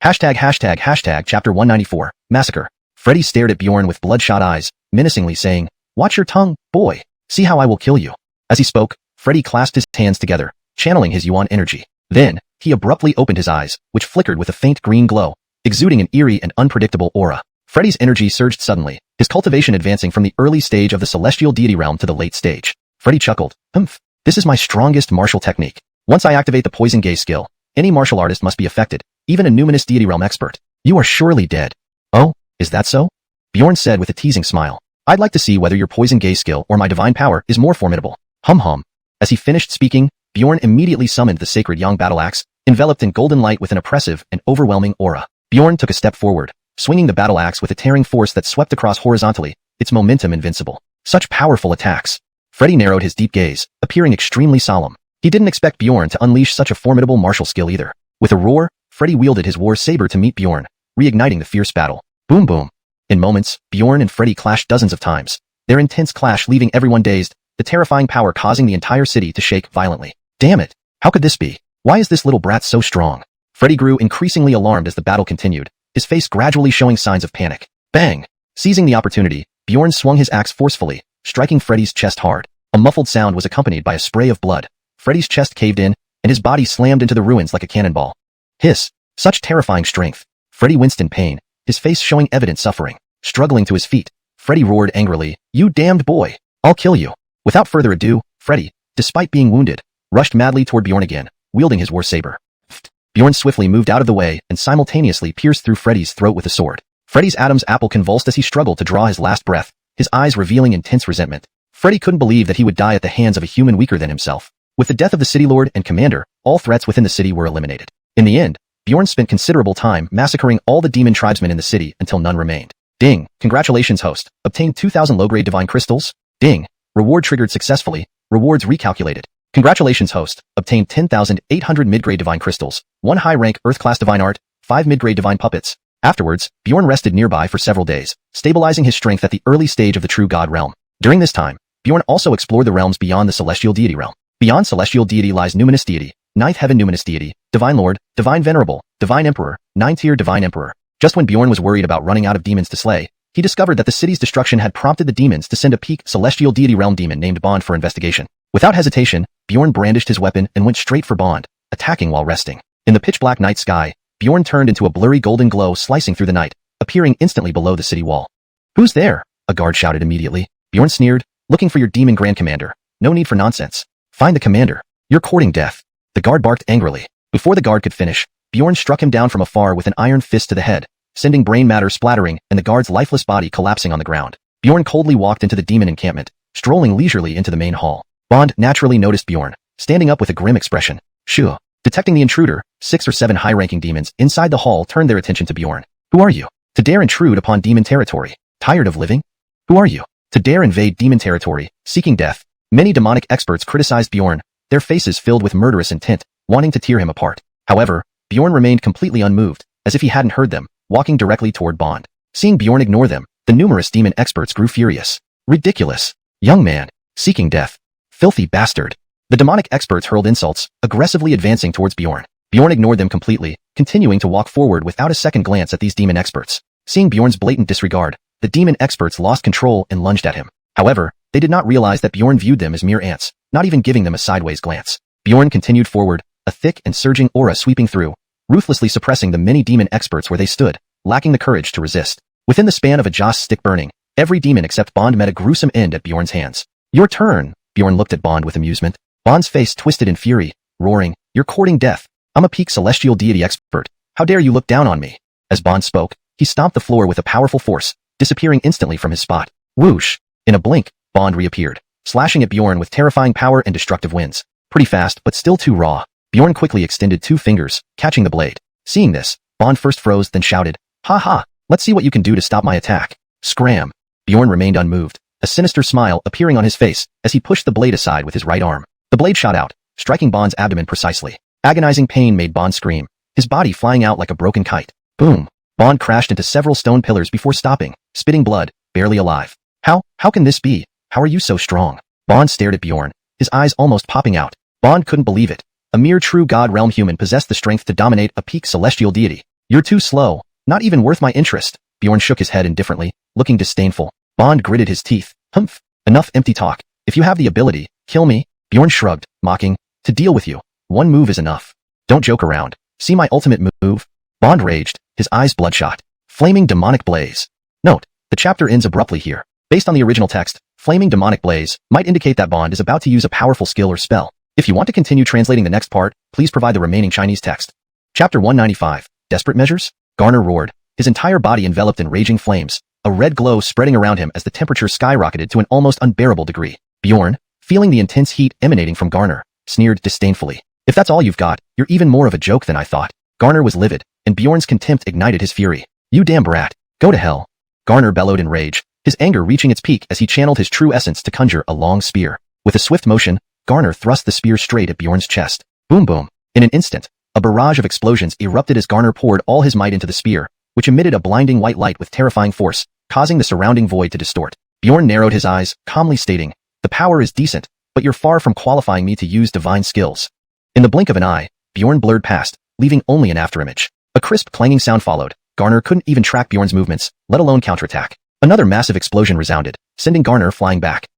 Hashtag chapter 194, Massacre. Freddy stared at Bjorn with bloodshot eyes, menacingly saying, "Watch your tongue, boy. See how I will kill you." As he spoke, Freddy clasped his hands together, channeling his xuanhuan energy. Then, he abruptly opened his eyes, which flickered with a faint green glow, exuding an eerie and unpredictable aura. Freddy's energy surged suddenly, his cultivation advancing from the early stage of the celestial deity realm to the late stage. Freddy chuckled. This is my strongest martial technique. Once I activate the poison gaze skill, any martial artist must be affected, even a numinous deity realm expert. You are surely dead. Oh, is that so? Bjorn said with a teasing smile. I'd like to see whether your poison gaze skill or my divine power is more formidable. Hum. As he finished speaking, Bjorn immediately summoned the sacred yang battle axe, enveloped in golden light with an oppressive and overwhelming aura. Bjorn took a step forward, swinging the battle axe with a tearing force that swept across horizontally, its momentum invincible. Such powerful attacks. Freddy narrowed his deep gaze, appearing extremely solemn. He didn't expect Bjorn to unleash such a formidable martial skill either. With a roar, Freddy wielded his war saber to meet Bjorn, reigniting the fierce battle. Boom boom. In moments, Bjorn and Freddy clashed dozens of times, their intense clash leaving everyone dazed, the terrifying power causing the entire city to shake violently. Damn it! How could this be? Why is this little brat so strong? Freddy grew increasingly alarmed as the battle continued, his face gradually showing signs of panic. Bang! Seizing the opportunity, Bjorn swung his axe forcefully, striking Freddy's chest hard. A muffled sound was accompanied by a spray of blood. Freddy's chest caved in, and his body slammed into the ruins like a cannonball. Hiss! Such terrifying strength. Freddy winced in pain, his face showing evident suffering. Struggling to his feet, Freddy roared angrily, "You damned boy! I'll kill you!" Without further ado, Freddy, despite being wounded, rushed madly toward Bjorn again, wielding his war saber. Bjorn swiftly moved out of the way and simultaneously pierced through Freddy's throat with a sword. Freddy's Adam's apple convulsed as he struggled to draw his last breath, his eyes revealing intense resentment. Freddy couldn't believe that he would die at the hands of a human weaker than himself. With the death of the city lord and commander, all threats within the city were eliminated. In the end, Bjorn spent considerable time massacring all the demon tribesmen in the city until none remained. Ding! Congratulations, host. Obtained 2,000 low-grade divine crystals. Ding! Reward triggered successfully. Rewards recalculated. Congratulations, host. Obtained 10,800 mid-grade divine crystals, 1 high-rank Earth-class divine art, 5 mid-grade divine puppets. Afterwards, Bjorn rested nearby for several days, stabilizing his strength at the early stage of the true god realm. During this time, Bjorn also explored the realms beyond the celestial deity realm. Beyond celestial deity lies numinous deity, 9th heaven numinous deity, divine lord, divine venerable, divine emperor, 9th-tier divine emperor. Just when Bjorn was worried about running out of demons to slay, he discovered that the city's destruction had prompted the demons to send a peak celestial deity realm demon named Bond for investigation. Without hesitation, Bjorn brandished his weapon and went straight for Bond, attacking while resting. In the pitch-black night sky, Bjorn turned into a blurry golden glow slicing through the night, appearing instantly below the city wall. "Who's there?" a guard shouted immediately. Bjorn sneered, "Looking for your demon grand commander. No need for nonsense. Find the commander. You're courting death." The guard barked angrily. Before the guard could finish, Bjorn struck him down from afar with an iron fist to the head, sending brain matter splattering and the guard's lifeless body collapsing on the ground. Bjorn coldly walked into the demon encampment, strolling leisurely into the main hall. Bond naturally noticed Bjorn, standing up with a grim expression. Shoo. Detecting the intruder, 6 or 7 high-ranking demons inside the hall turned their attention to Bjorn. "Who are you? To dare intrude upon demon territory? Tired of living? Who are you? To dare invade demon territory, seeking death?" Many demonic experts criticized Bjorn, their faces filled with murderous intent, wanting to tear him apart. However, Bjorn remained completely unmoved, as if he hadn't heard them, walking directly toward Bond. Seeing Bjorn ignore them, the numerous demon experts grew furious. "Ridiculous. Young man. Seeking death. Filthy bastard." The demonic experts hurled insults, aggressively advancing towards Bjorn. Bjorn ignored them completely, continuing to walk forward without a second glance at these demon experts. Seeing Bjorn's blatant disregard, the demon experts lost control and lunged at him. However, they did not realize that Bjorn viewed them as mere ants, not even giving them a sideways glance. Bjorn continued forward, a thick and surging aura sweeping through, ruthlessly suppressing the many demon experts where they stood, lacking the courage to resist. Within the span of a joss stick burning, every demon except Bond met a gruesome end at Bjorn's hands. "Your turn." Bjorn looked at Bond with amusement. Bond's face twisted in fury, roaring, "You're courting death. I'm a peak celestial deity expert. How dare you look down on me?" As Bond spoke, he stomped the floor with a powerful force, disappearing instantly from his spot. Whoosh! In a blink, Bond reappeared, slashing at Bjorn with terrifying power and destructive winds. Pretty fast, but still too raw. Bjorn quickly extended 2 fingers, catching the blade. Seeing this, Bond first froze then shouted, "Ha ha, let's see what you can do to stop my attack." Scram. Bjorn remained unmoved, a sinister smile appearing on his face as he pushed the blade aside with his right arm. The blade shot out, striking Bond's abdomen precisely. Agonizing pain made Bond scream, his body flying out like a broken kite. Boom. Bond crashed into several stone pillars before stopping, spitting blood, barely alive. How can this be? How are you so strong? Bond stared at Bjorn, his eyes almost popping out. Bond couldn't believe it. A mere true God realm human possessed the strength to dominate a peak celestial deity. You're too slow, not even worth my interest. Bjorn shook his head indifferently, looking disdainful. Bond gritted his teeth. Humph. Enough empty talk. If you have the ability, kill me. Bjorn shrugged, mocking. To deal with you, 1 move is enough. Don't joke around. See my ultimate move? Bond raged, his eyes bloodshot. Flaming demonic blaze. Note, the chapter ends abruptly here. Based on the original text, flaming demonic blaze might indicate that Bond is about to use a powerful skill or spell. If you want to continue translating the next part, please provide the remaining Chinese text. Chapter 195. Desperate measures? Garner roared, his entire body enveloped in raging flames, a red glow spreading around him as the temperature skyrocketed to an almost unbearable degree. Bjorn, feeling the intense heat emanating from Garner, sneered disdainfully. If that's all you've got, you're even more of a joke than I thought. Garner was livid, and Bjorn's contempt ignited his fury. You damn brat. Go to hell. Garner bellowed in rage, his anger reaching its peak as he channeled his true essence to conjure a long spear. With a swift motion, Garner thrust the spear straight at Bjorn's chest. Boom boom. In an instant, a barrage of explosions erupted as Garner poured all his might into the spear, which emitted a blinding white light with terrifying force, causing the surrounding void to distort. Bjorn narrowed his eyes, calmly stating, "The power is decent, but you're far from qualifying me to use divine skills." In the blink of an eye, Bjorn blurred past, leaving only an afterimage. A crisp clanging sound followed. Garner couldn't even track Bjorn's movements, let alone counterattack. Another massive explosion resounded, sending Garner flying back.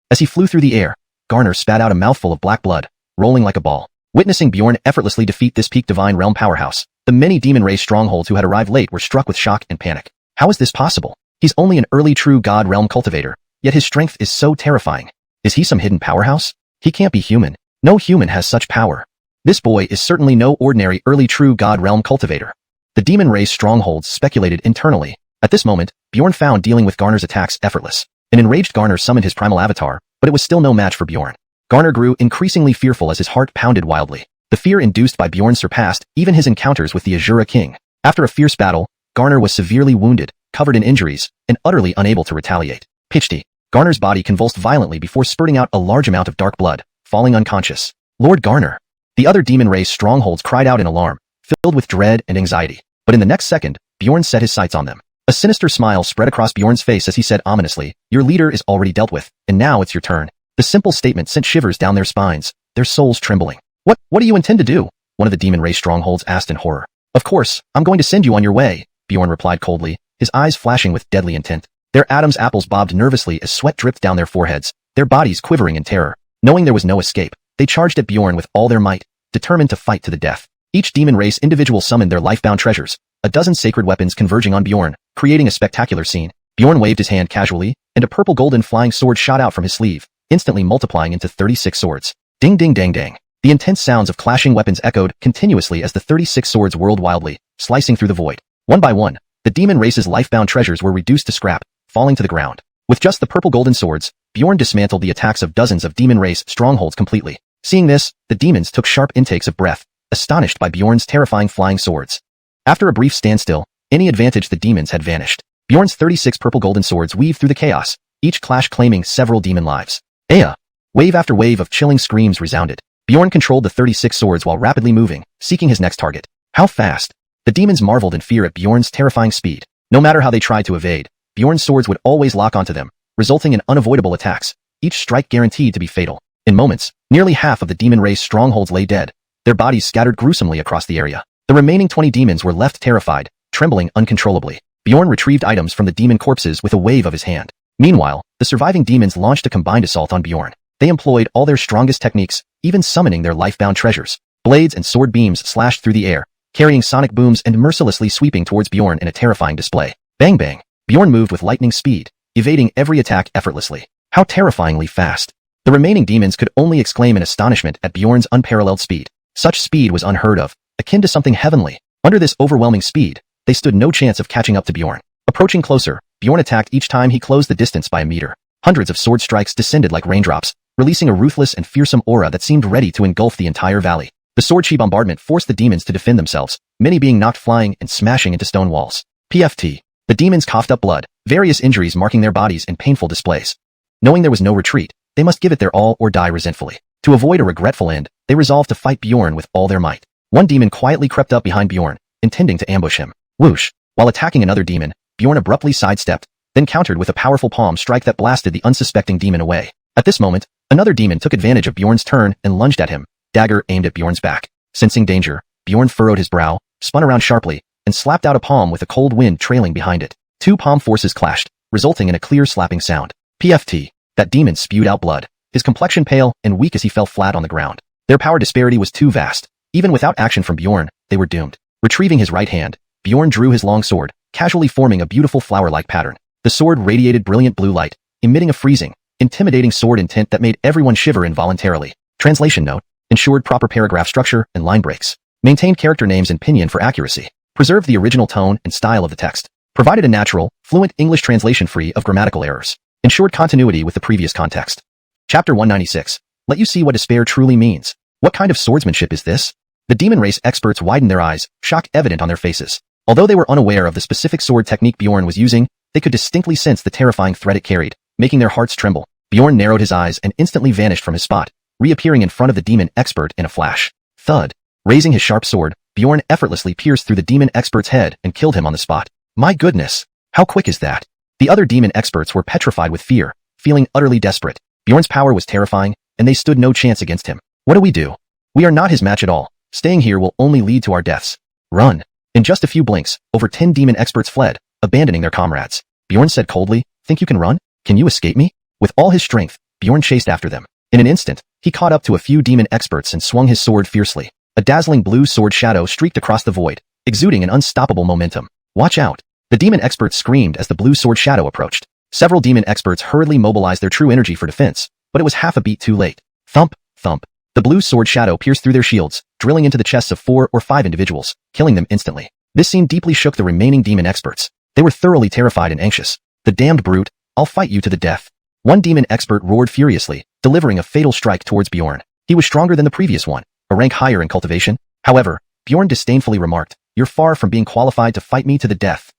As he flew through the air, Garner spat out a mouthful of black blood, rolling like a ball. Witnessing Bjorn effortlessly defeat this peak divine realm powerhouse, the many demon race strongholds who had arrived late were struck with shock and panic. How is this possible? He's only an early true god realm cultivator, yet his strength is so terrifying. Is he some hidden powerhouse? He can't be human. No human has such power. This boy is certainly no ordinary early true god realm cultivator. The demon race strongholds speculated internally. At this moment, Bjorn found dealing with Garner's attacks effortless. An enraged Garner summoned his primal avatar, but it was still no match for Bjorn. Garner grew increasingly fearful as his heart pounded wildly. The fear induced by Bjorn surpassed even his encounters with the Azura King. After a fierce battle, Garner was severely wounded, covered in injuries, and utterly unable to retaliate. Pitchty. Garner's body convulsed violently before spurting out a large amount of dark blood, falling unconscious. Lord Garner. The other demon race strongholds cried out in alarm, filled with dread and anxiety. But in the next second, Bjorn set his sights on them. A sinister smile spread across Bjorn's face as he said ominously, "Your leader is already dealt with, and now it's your turn." The simple statement sent shivers down their spines, their souls trembling. What do you intend to do?" one of the demon race strongholds asked in horror. "Of course, I'm going to send you on your way," Bjorn replied coldly, his eyes flashing with deadly intent. Their Adam's apples bobbed nervously as sweat dripped down their foreheads, their bodies quivering in terror. Knowing there was no escape, they charged at Bjorn with all their might, determined to fight to the death. Each demon race individual summoned their life-bound treasures, a dozen sacred weapons converging on Bjorn, creating a spectacular scene. Bjorn waved his hand casually, and a purple golden flying sword shot out from his sleeve, instantly multiplying into 36 swords. Ding ding dang dang. The intense sounds of clashing weapons echoed continuously as the 36 swords whirled wildly, slicing through the void. One by one, the demon race's life-bound treasures were reduced to scrap, falling to the ground. With just the purple golden swords, Bjorn dismantled the attacks of dozens of demon race strongholds completely. Seeing this, the demons took sharp intakes of breath, astonished by Bjorn's terrifying flying swords. After a brief standstill, any advantage the demons had vanished. Bjorn's 36 purple golden swords weaved through the chaos, each clash claiming several demon lives. Aya! Wave after wave of chilling screams resounded. Bjorn controlled the 36 swords while rapidly moving, seeking his next target. How fast? The demons marveled in fear at Bjorn's terrifying speed. No matter how they tried to evade, Bjorn's swords would always lock onto them, resulting in unavoidable attacks, each strike guaranteed to be fatal. In moments, nearly half of the demon race strongholds lay dead, their bodies scattered gruesomely across the area. The remaining 20 demons were left terrified, trembling uncontrollably. Bjorn retrieved items from the demon corpses with a wave of his hand. Meanwhile, the surviving demons launched a combined assault on Bjorn. They employed all their strongest techniques, even summoning their life-bound treasures. Blades and sword beams slashed through the air, carrying sonic booms and mercilessly sweeping towards Bjorn in a terrifying display. Bang bang. Bjorn moved with lightning speed, evading every attack effortlessly. How terrifyingly fast. The remaining demons could only exclaim in astonishment at Bjorn's unparalleled speed. Such speed was unheard of, akin to something heavenly. Under this overwhelming speed, they stood no chance of catching up to Bjorn. Approaching closer, Bjorn attacked each time he closed the distance by a meter. Hundreds of sword strikes descended like raindrops, releasing a ruthless and fearsome aura that seemed ready to engulf the entire valley. The sword chi bombardment forced the demons to defend themselves, many being knocked flying and smashing into stone walls. PFT. The demons coughed up blood, various injuries marking their bodies in painful displays. Knowing there was no retreat, they must give it their all or die resentfully. To avoid a regretful end, they resolved to fight Bjorn with all their might. One demon quietly crept up behind Bjorn, intending to ambush him. Whoosh! While attacking another demon, Bjorn abruptly sidestepped, then countered with a powerful palm strike that blasted the unsuspecting demon away. At this moment, another demon took advantage of Bjorn's turn and lunged at him, dagger aimed at Bjorn's back. Sensing danger, Bjorn furrowed his brow, spun around sharply, and slapped out a palm with a cold wind trailing behind it. Two palm forces clashed, resulting in a clear slapping sound. PFT. That demon spewed out blood, his complexion pale and weak as he fell flat on the ground. Their power disparity was too vast. Even without action from Bjorn, they were doomed. Retrieving his right hand, Bjorn drew his long sword, casually forming a beautiful flower-like pattern. The sword radiated brilliant blue light, emitting a freezing, intimidating sword intent that made everyone shiver involuntarily. Translation note: ensured proper paragraph structure and line breaks. Maintained character names and pinyin for accuracy. Preserved the original tone and style of the text. Provided a natural, fluent English translation free of grammatical errors. Ensured continuity with the previous context. Chapter 196. Let you see what despair truly means. What kind of swordsmanship is this? The demon race experts widened their eyes, shock evident on their faces. Although they were unaware of the specific sword technique Bjorn was using, they could distinctly sense the terrifying threat it carried, making their hearts tremble. Bjorn narrowed his eyes and instantly vanished from his spot, reappearing in front of the demon expert in a flash. Thud. Raising his sharp sword, Bjorn effortlessly pierced through the demon expert's head and killed him on the spot. My goodness! How quick is that? The other demon experts were petrified with fear, feeling utterly desperate. Bjorn's power was terrifying, and they stood no chance against him. What do we do? We are not his match at all. Staying here will only lead to our deaths. Run. In just a few blinks, over 10 demon experts fled, abandoning their comrades. Bjorn said coldly, "Think you can run? Can you escape me?" With all his strength, Bjorn chased after them. In an instant, he caught up to a few demon experts and swung his sword fiercely. A dazzling blue sword shadow streaked across the void, exuding an unstoppable momentum. Watch out! The demon experts screamed as the blue sword shadow approached. Several demon experts hurriedly mobilized their true energy for defense, but it was half a beat too late. Thump, thump. The blue sword shadow pierced through their shields, drilling into the chests of 4 or 5 individuals, killing them instantly. This scene deeply shook the remaining demon experts. They were thoroughly terrified and anxious. The damned brute, I'll fight you to the death. One demon expert roared furiously, delivering a fatal strike towards Bjorn. He was stronger than the previous one, a rank higher in cultivation. However, Bjorn disdainfully remarked, "You're far from being qualified to fight me to the death."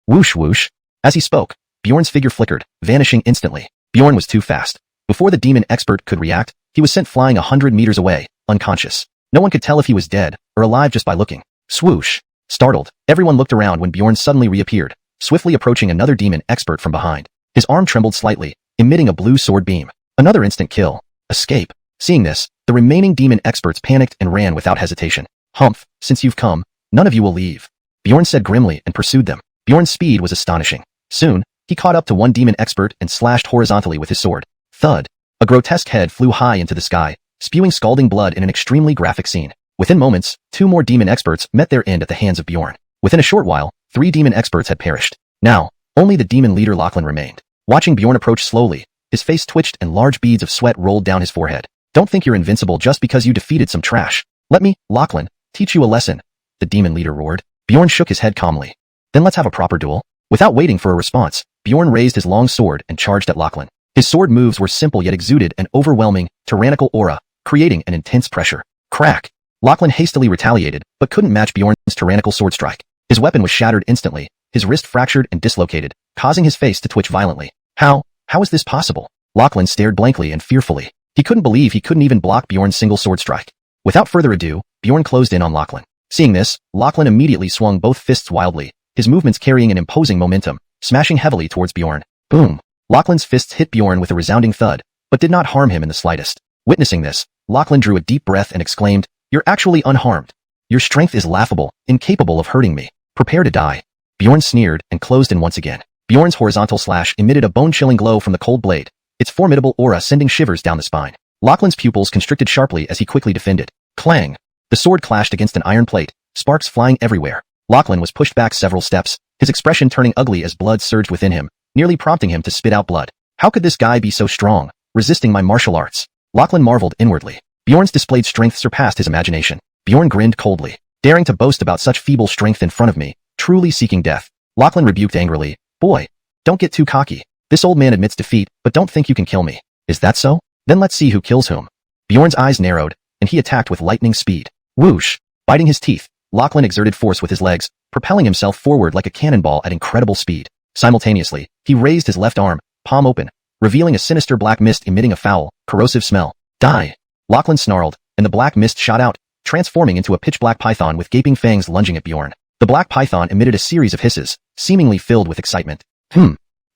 Whoosh whoosh. As he spoke, Bjorn's figure flickered, vanishing instantly. Bjorn was too fast. Before the demon expert could react, he was sent flying 100 meters away, unconscious. No one could tell if he was dead or alive just by looking. Swoosh. Startled, everyone looked around when Bjorn suddenly reappeared, swiftly approaching another demon expert from behind. His arm trembled slightly, emitting a blue sword beam. Another instant kill. Escape. Seeing this, the remaining demon experts panicked and ran without hesitation. Humph, since you've come, none of you will leave. Bjorn said grimly and pursued them. Bjorn's speed was astonishing. Soon, he caught up to one demon expert and slashed horizontally with his sword. Thud. A grotesque head flew high into the sky, spewing scalding blood in an extremely graphic scene. Within moments, 2 more demon experts met their end at the hands of Bjorn. Within a short while, 3 demon experts had perished. Now, only the demon leader Lachlan remained. Watching Bjorn approach slowly, his face twitched and large beads of sweat rolled down his forehead. Don't think you're invincible just because you defeated some trash. Let me, Lachlan, teach you a lesson, the demon leader roared. Bjorn shook his head calmly. Then let's have a proper duel. Without waiting for a response, Bjorn raised his long sword and charged at Lachlan. His sword moves were simple yet exuded an overwhelming, tyrannical aura, creating an intense pressure. Crack! Lachlan hastily retaliated, but couldn't match Bjorn's tyrannical sword strike. His weapon was shattered instantly, his wrist fractured and dislocated, causing his face to twitch violently. How is this possible? Lachlan stared blankly and fearfully. He couldn't believe he couldn't even block Bjorn's single sword strike. Without further ado, Bjorn closed in on Lachlan. Seeing this, Lachlan immediately swung both fists wildly, his movements carrying an imposing momentum, smashing heavily towards Bjorn. Boom! Lachlan's fists hit Bjorn with a resounding thud, but did not harm him in the slightest. Witnessing this, Lachlan drew a deep breath and exclaimed, "You're actually unharmed. Your strength is laughable, incapable of hurting me. Prepare to die." Bjorn sneered and closed in once again. Bjorn's horizontal slash emitted a bone-chilling glow from the cold blade, its formidable aura sending shivers down the spine. Lachlan's pupils constricted sharply as he quickly defended. Clang! The sword clashed against an iron plate, sparks flying everywhere. Lachlan was pushed back several steps, his expression turning ugly as blood surged within him, nearly prompting him to spit out blood. How could this guy be so strong, resisting my martial arts? Lachlan marveled inwardly. Bjorn's displayed strength surpassed his imagination. Bjorn grinned coldly, daring to boast about such feeble strength in front of me, truly seeking death. Lachlan rebuked angrily, "Boy, don't get too cocky. This old man admits defeat, but don't think you can kill me. Is that so? Then let's see who kills whom." Bjorn's eyes narrowed, and he attacked with lightning speed. Whoosh! Biting his teeth, Lachlan exerted force with his legs, propelling himself forward like a cannonball at incredible speed. Simultaneously, he raised his left arm, palm open, revealing a sinister black mist emitting a foul, corrosive smell. Die! Lachlan snarled, and the black mist shot out, transforming into a pitch-black python with gaping fangs lunging at Bjorn. The black python emitted a series of hisses, seemingly filled with excitement.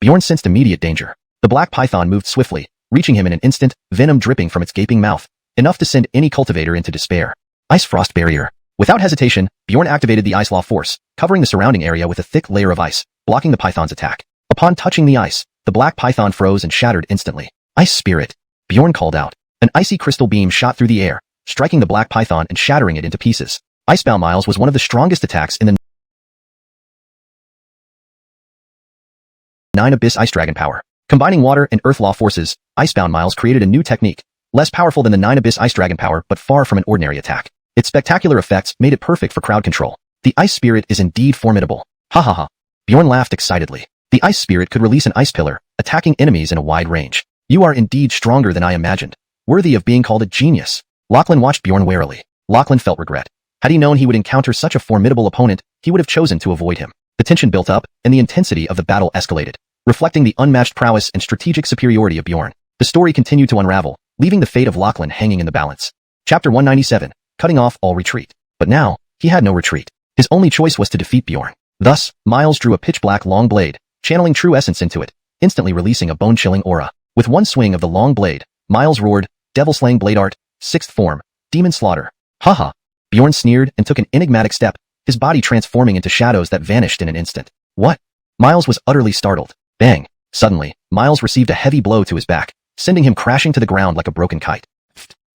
Bjorn sensed immediate danger. The black python moved swiftly, reaching him in an instant, venom dripping from its gaping mouth, enough to send any cultivator into despair. Ice Frost Barrier. Without hesitation, Bjorn activated the Ice Law Force, covering the surrounding area with a thick layer of ice, blocking the python's attack. Upon touching the ice, the black python froze and shattered instantly. Ice Spirit. Bjorn called out. An icy crystal beam shot through the air, striking the black python and shattering it into pieces. Icebound Miles was one of the strongest attacks in the 9 Abyss Ice Dragon power. Combining water and earth law forces, Icebound Miles created a new technique, less powerful than the 9 Abyss Ice Dragon power but far from an ordinary attack. Its spectacular effects made it perfect for crowd control. The Ice Spirit is indeed formidable. Ha ha ha. Bjorn laughed excitedly. The Ice Spirit could release an ice pillar, attacking enemies in a wide range. You are indeed stronger than I imagined. Worthy of being called a genius. Lachlan watched Bjorn warily. Lachlan felt regret. Had he known he would encounter such a formidable opponent, he would have chosen to avoid him. The tension built up, and the intensity of the battle escalated, reflecting the unmatched prowess and strategic superiority of Bjorn. The story continued to unravel, leaving the fate of Lachlan hanging in the balance. Chapter 197, Cutting Off All Retreat. But now, he had no retreat. His only choice was to defeat Bjorn. Thus, Miles drew a pitch-black long blade, channeling true essence into it, instantly releasing a bone-chilling aura. With one swing of the long blade, Miles roared, Devil-slaying blade art, 6th form, demon slaughter. Haha. Bjorn sneered and took an enigmatic step, his body transforming into shadows that vanished in an instant. What? Miles was utterly startled. Bang. Suddenly, Miles received a heavy blow to his back, sending him crashing to the ground like a broken kite.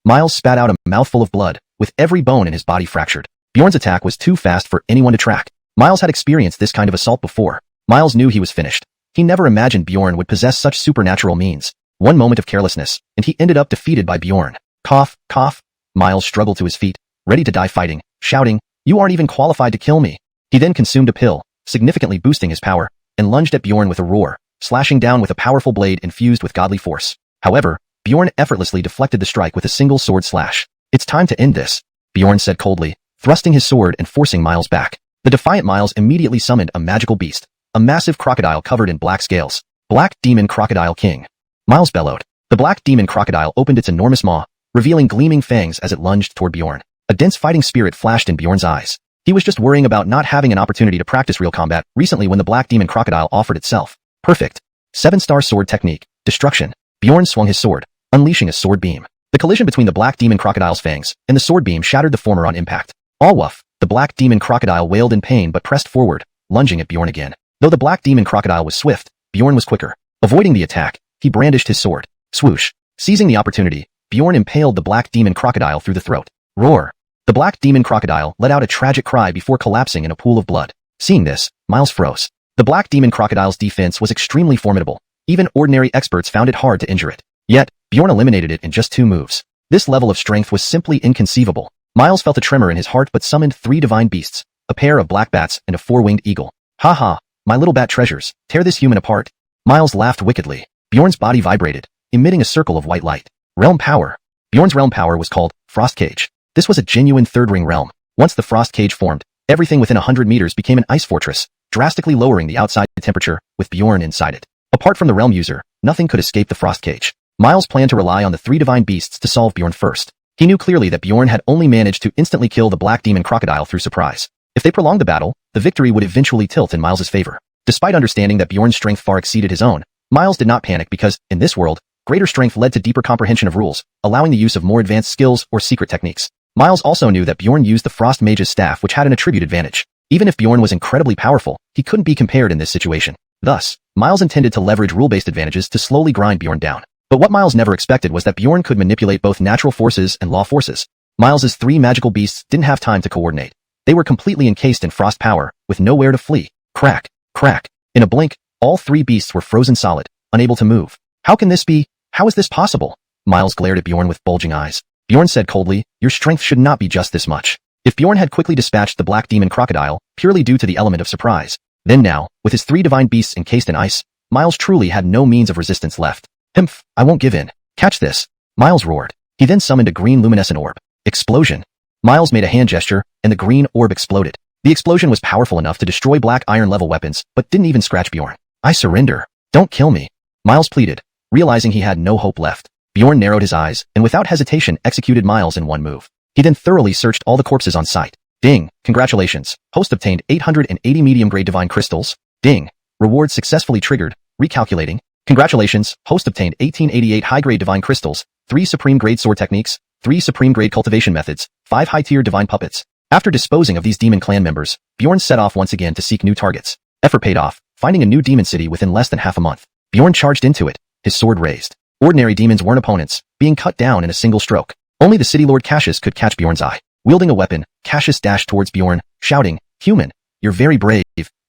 Miles spat out a mouthful of blood, with every bone in his body fractured. Bjorn's attack was too fast for anyone to track. Miles had experienced this kind of assault before. Miles knew he was finished. He never imagined Bjorn would possess such supernatural means. One moment of carelessness, and he ended up defeated by Bjorn. Cough, cough. Miles struggled to his feet, ready to die fighting, shouting, You aren't even qualified to kill me. He then consumed a pill, significantly boosting his power, and lunged at Bjorn with a roar, slashing down with a powerful blade infused with godly force. However, Bjorn effortlessly deflected the strike with a single sword slash. It's time to end this, Bjorn said coldly, thrusting his sword and forcing Miles back. The defiant Miles immediately summoned a magical beast, a massive crocodile covered in black scales. Black Demon Crocodile King. Miles bellowed. The black demon crocodile opened its enormous maw, revealing gleaming fangs as it lunged toward Bjorn. A dense fighting spirit flashed in Bjorn's eyes. He was just worrying about not having an opportunity to practice real combat recently when the black demon crocodile offered itself. Perfect. 7-star sword technique. Destruction. Bjorn swung his sword, unleashing a sword beam. The collision between the black demon crocodile's fangs and the sword beam shattered the former on impact. All woof. The black demon crocodile wailed in pain but pressed forward, lunging at Bjorn again. Though the black demon crocodile was swift, Bjorn was quicker. Avoiding the attack, he brandished his sword. Swoosh. Seizing the opportunity, Bjorn impaled the black demon crocodile through the throat. Roar. The black demon crocodile let out a tragic cry before collapsing in a pool of blood. Seeing this, Miles froze. The black demon crocodile's defense was extremely formidable. Even ordinary experts found it hard to injure it. Yet, Bjorn eliminated it in just 2 moves. This level of strength was simply inconceivable. Miles felt a tremor in his heart but summoned 3 divine beasts, a pair of black bats and a 4-winged eagle. Ha ha, my little bat treasures, tear this human apart. Miles laughed wickedly. Bjorn's body vibrated, emitting a circle of white light. Realm power. Bjorn's realm power was called Frost Cage. This was a genuine third-ring realm. Once the Frost Cage formed, everything within 100 meters became an ice fortress, drastically lowering the outside temperature, with Bjorn inside it. Apart from the realm user, nothing could escape the Frost Cage. Miles planned to rely on the 3 divine beasts to solve Bjorn first. He knew clearly that Bjorn had only managed to instantly kill the black demon crocodile through surprise. If they prolonged the battle, the victory would eventually tilt in Miles's favor. Despite understanding that Bjorn's strength far exceeded his own, Miles did not panic because, in this world, greater strength led to deeper comprehension of rules, allowing the use of more advanced skills or secret techniques. Miles also knew that Bjorn used the Frost Mage's staff, which had an attribute advantage. Even if Bjorn was incredibly powerful, he couldn't be compared in this situation. Thus, Miles intended to leverage rule-based advantages to slowly grind Bjorn down. But what Miles never expected was that Bjorn could manipulate both natural forces and law forces. Miles's 3 magical beasts didn't have time to coordinate. They were completely encased in frost power, with nowhere to flee. Crack, crack. In a blink, all 3 beasts were frozen solid, unable to move. How can this be? How is this possible? Miles glared at Bjorn with bulging eyes. Bjorn said coldly, Your strength should not be just this much. If Bjorn had quickly dispatched the black demon crocodile, purely due to the element of surprise, then now, with his 3 divine beasts encased in ice, Miles truly had no means of resistance left. Himph, I won't give in. Catch this. Miles roared. He then summoned a green luminescent orb. Explosion. Miles made a hand gesture, and the green orb exploded. The explosion was powerful enough to destroy black iron-level weapons, but didn't even scratch Bjorn. I surrender. Don't kill me. Miles pleaded, realizing he had no hope left. Bjorn narrowed his eyes, and without hesitation executed Miles in one move. He then thoroughly searched all the corpses on site. Ding. Congratulations. Host obtained 880 medium-grade divine crystals. Ding. Reward successfully triggered. Recalculating. Congratulations. Host obtained 1888 high-grade divine crystals, 3 supreme-grade sword techniques, 3 supreme-grade cultivation methods, 5 high-tier divine puppets. After disposing of these demon clan members, Bjorn set off once again to seek new targets. Effort paid off, finding a new demon city within less than half a month. Bjorn charged into it, his sword raised. Ordinary demons weren't opponents, being cut down in a single stroke. Only the city lord Cassius could catch Bjorn's eye. Wielding a weapon, Cassius dashed towards Bjorn, shouting, "Human, you're very brave,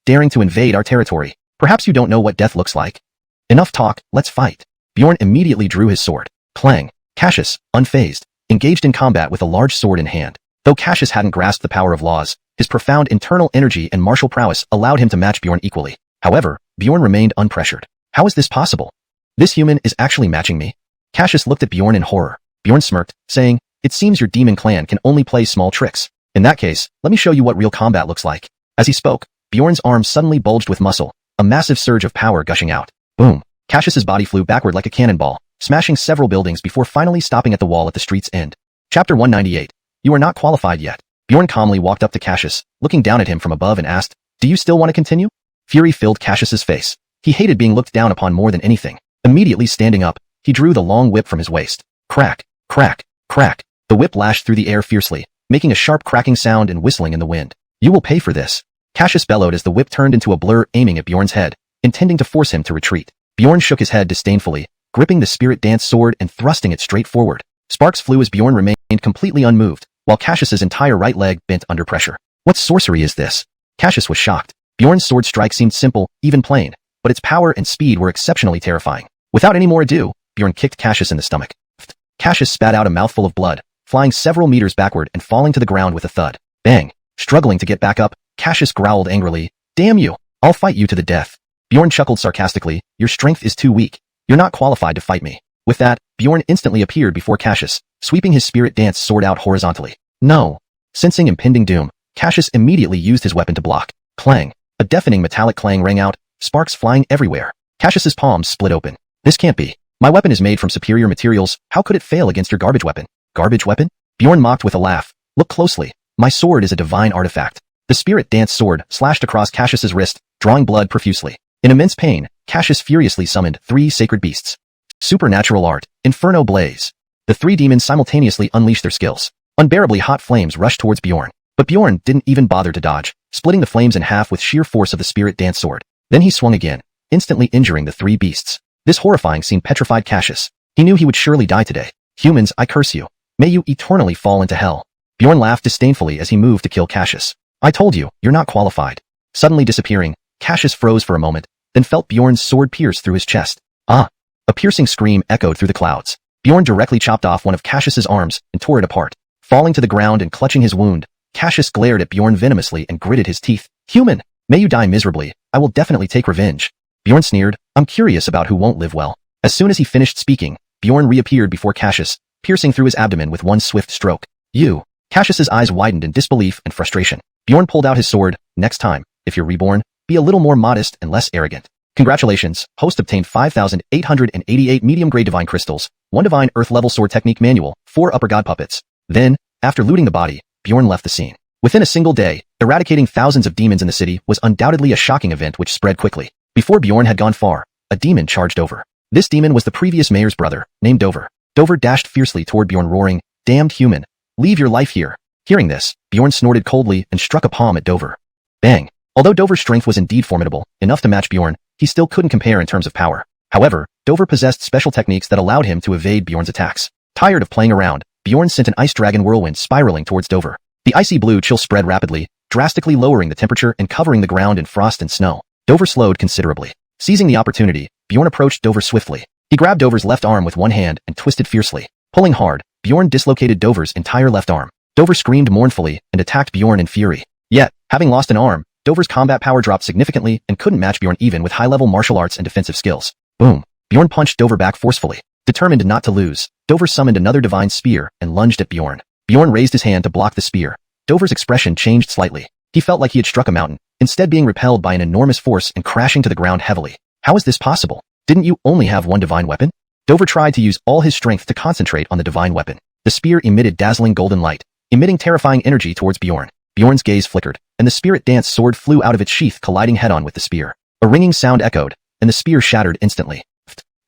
daring to invade our territory. Perhaps you don't know what death looks like. Enough talk, let's fight." Bjorn immediately drew his sword. Clang. Cassius, unfazed, engaged in combat with a large sword in hand. Though Cassius hadn't grasped the power of laws, his profound internal energy and martial prowess allowed him to match Bjorn equally. However, Bjorn remained unpressured. How is this possible? This human is actually matching me? Cassius looked at Bjorn in horror. Bjorn smirked, saying, "It seems your demon clan can only play small tricks. In that case, let me show you what real combat looks like." As he spoke, Bjorn's arm suddenly bulged with muscle, a massive surge of power gushing out. Boom. Cassius's body flew backward like a cannonball, smashing several buildings before finally stopping at the wall at the street's end. Chapter 198. You are not qualified yet. Bjorn calmly walked up to Cassius, looking down at him from above and asked, "Do you still want to continue?" Fury filled Cassius's face. He hated being looked down upon more than anything. Immediately standing up, he drew the long whip from his waist. Crack, crack, crack. The whip lashed through the air fiercely, making a sharp cracking sound and whistling in the wind. "You will pay for this." Cassius bellowed as the whip turned into a blur aiming at Bjorn's head, intending to force him to retreat. Bjorn shook his head disdainfully, gripping the spirit dance sword and thrusting it straight forward. Sparks flew as Bjorn remained completely unmoved, while Cassius's entire right leg bent under pressure. What sorcery is this? Cassius was shocked. Bjorn's sword strike seemed simple, even plain, but its power and speed were exceptionally terrifying. Without any more ado, Bjorn kicked Cassius in the stomach. Cassius spat out a mouthful of blood, flying several meters backward and falling to the ground with a thud. Bang! Struggling to get back up, Cassius growled angrily, "Damn you! I'll fight you to the death." Bjorn chuckled sarcastically, "Your strength is too weak. You're not qualified to fight me." With that, Bjorn instantly appeared before Cassius, sweeping his spirit dance sword out horizontally. No! Sensing impending doom, Cassius immediately used his weapon to block. Clang! A deafening metallic clang rang out, sparks flying everywhere. Cassius's palms split open. "This can't be. My weapon is made from superior materials. How could it fail against your garbage weapon?" "Garbage weapon?" Bjorn mocked with a laugh. "Look closely. My sword is a divine artifact." The spirit dance sword slashed across Cassius's wrist, drawing blood profusely. In immense pain, Cassius furiously summoned 3 sacred beasts. Supernatural art, Inferno Blaze. The 3 demons simultaneously unleashed their skills. Unbearably hot flames rushed towards Bjorn, but Bjorn didn't even bother to dodge, splitting the flames in half with sheer force of the spirit dance sword. Then he swung again, instantly injuring the 3 beasts. This horrifying scene petrified Cassius. He knew he would surely die today. "Humans, I curse you. May you eternally fall into hell." Bjorn laughed disdainfully as he moved to kill Cassius. "I told you, you're not qualified." Suddenly disappearing, Cassius froze for a moment, then felt Bjorn's sword pierce through his chest. Ah! A piercing scream echoed through the clouds. Bjorn directly chopped off one of Cassius's arms and tore it apart. Falling to the ground and clutching his wound, Cassius glared at Bjorn venomously and gritted his teeth. "Human! May you die miserably. I will definitely take revenge." Bjorn sneered, "I'm curious about who won't live well." As soon as he finished speaking, Bjorn reappeared before Cassius, piercing through his abdomen with one swift stroke. "You!" Cassius's eyes widened in disbelief and frustration. Bjorn pulled out his sword. "Next time, if you're reborn, be a little more modest and less arrogant." Congratulations, host obtained 5,888 medium-grade divine crystals, 1 divine earth-level sword technique manual, 4 upper god puppets. Then, after looting the body, Bjorn left the scene. Within a single day, eradicating thousands of demons in the city was undoubtedly a shocking event which spread quickly. Before Bjorn had gone far, a demon charged over. This demon was the previous mayor's brother, named Dover. Dover dashed fiercely toward Bjorn, roaring, "Damned human! Leave your life here." Hearing this, Bjorn snorted coldly and struck a palm at Dover. Bang! Although Dover's strength was indeed formidable, enough to match Bjorn, he still couldn't compare in terms of power. However, Dover possessed special techniques that allowed him to evade Bjorn's attacks. Tired of playing around, Bjorn sent an ice dragon whirlwind spiraling towards Dover. The icy blue chill spread rapidly, drastically lowering the temperature and covering the ground in frost and snow. Dover slowed considerably. Seizing the opportunity, Bjorn approached Dover swiftly. He grabbed Dover's left arm with one hand and twisted fiercely. Pulling hard, Bjorn dislocated Dover's entire left arm. Dover screamed mournfully and attacked Bjorn in fury. Yet, having lost an arm, Dover's combat power dropped significantly and couldn't match Bjorn even with high-level martial arts and defensive skills. Boom! Bjorn punched Dover back forcefully. Determined not to lose, Dover summoned another divine spear and lunged at Bjorn. Bjorn raised his hand to block the spear. Dover's expression changed slightly. He felt like he had struck a mountain, instead being repelled by an enormous force and crashing to the ground heavily. How is this possible? Didn't you only have one divine weapon? Dover tried to use all his strength to concentrate on the divine weapon. The spear emitted dazzling golden light, emitting terrifying energy towards Bjorn. Bjorn's gaze flickered, and the spirit dance sword flew out of its sheath, colliding head-on with the spear. A ringing sound echoed, and the spear shattered instantly.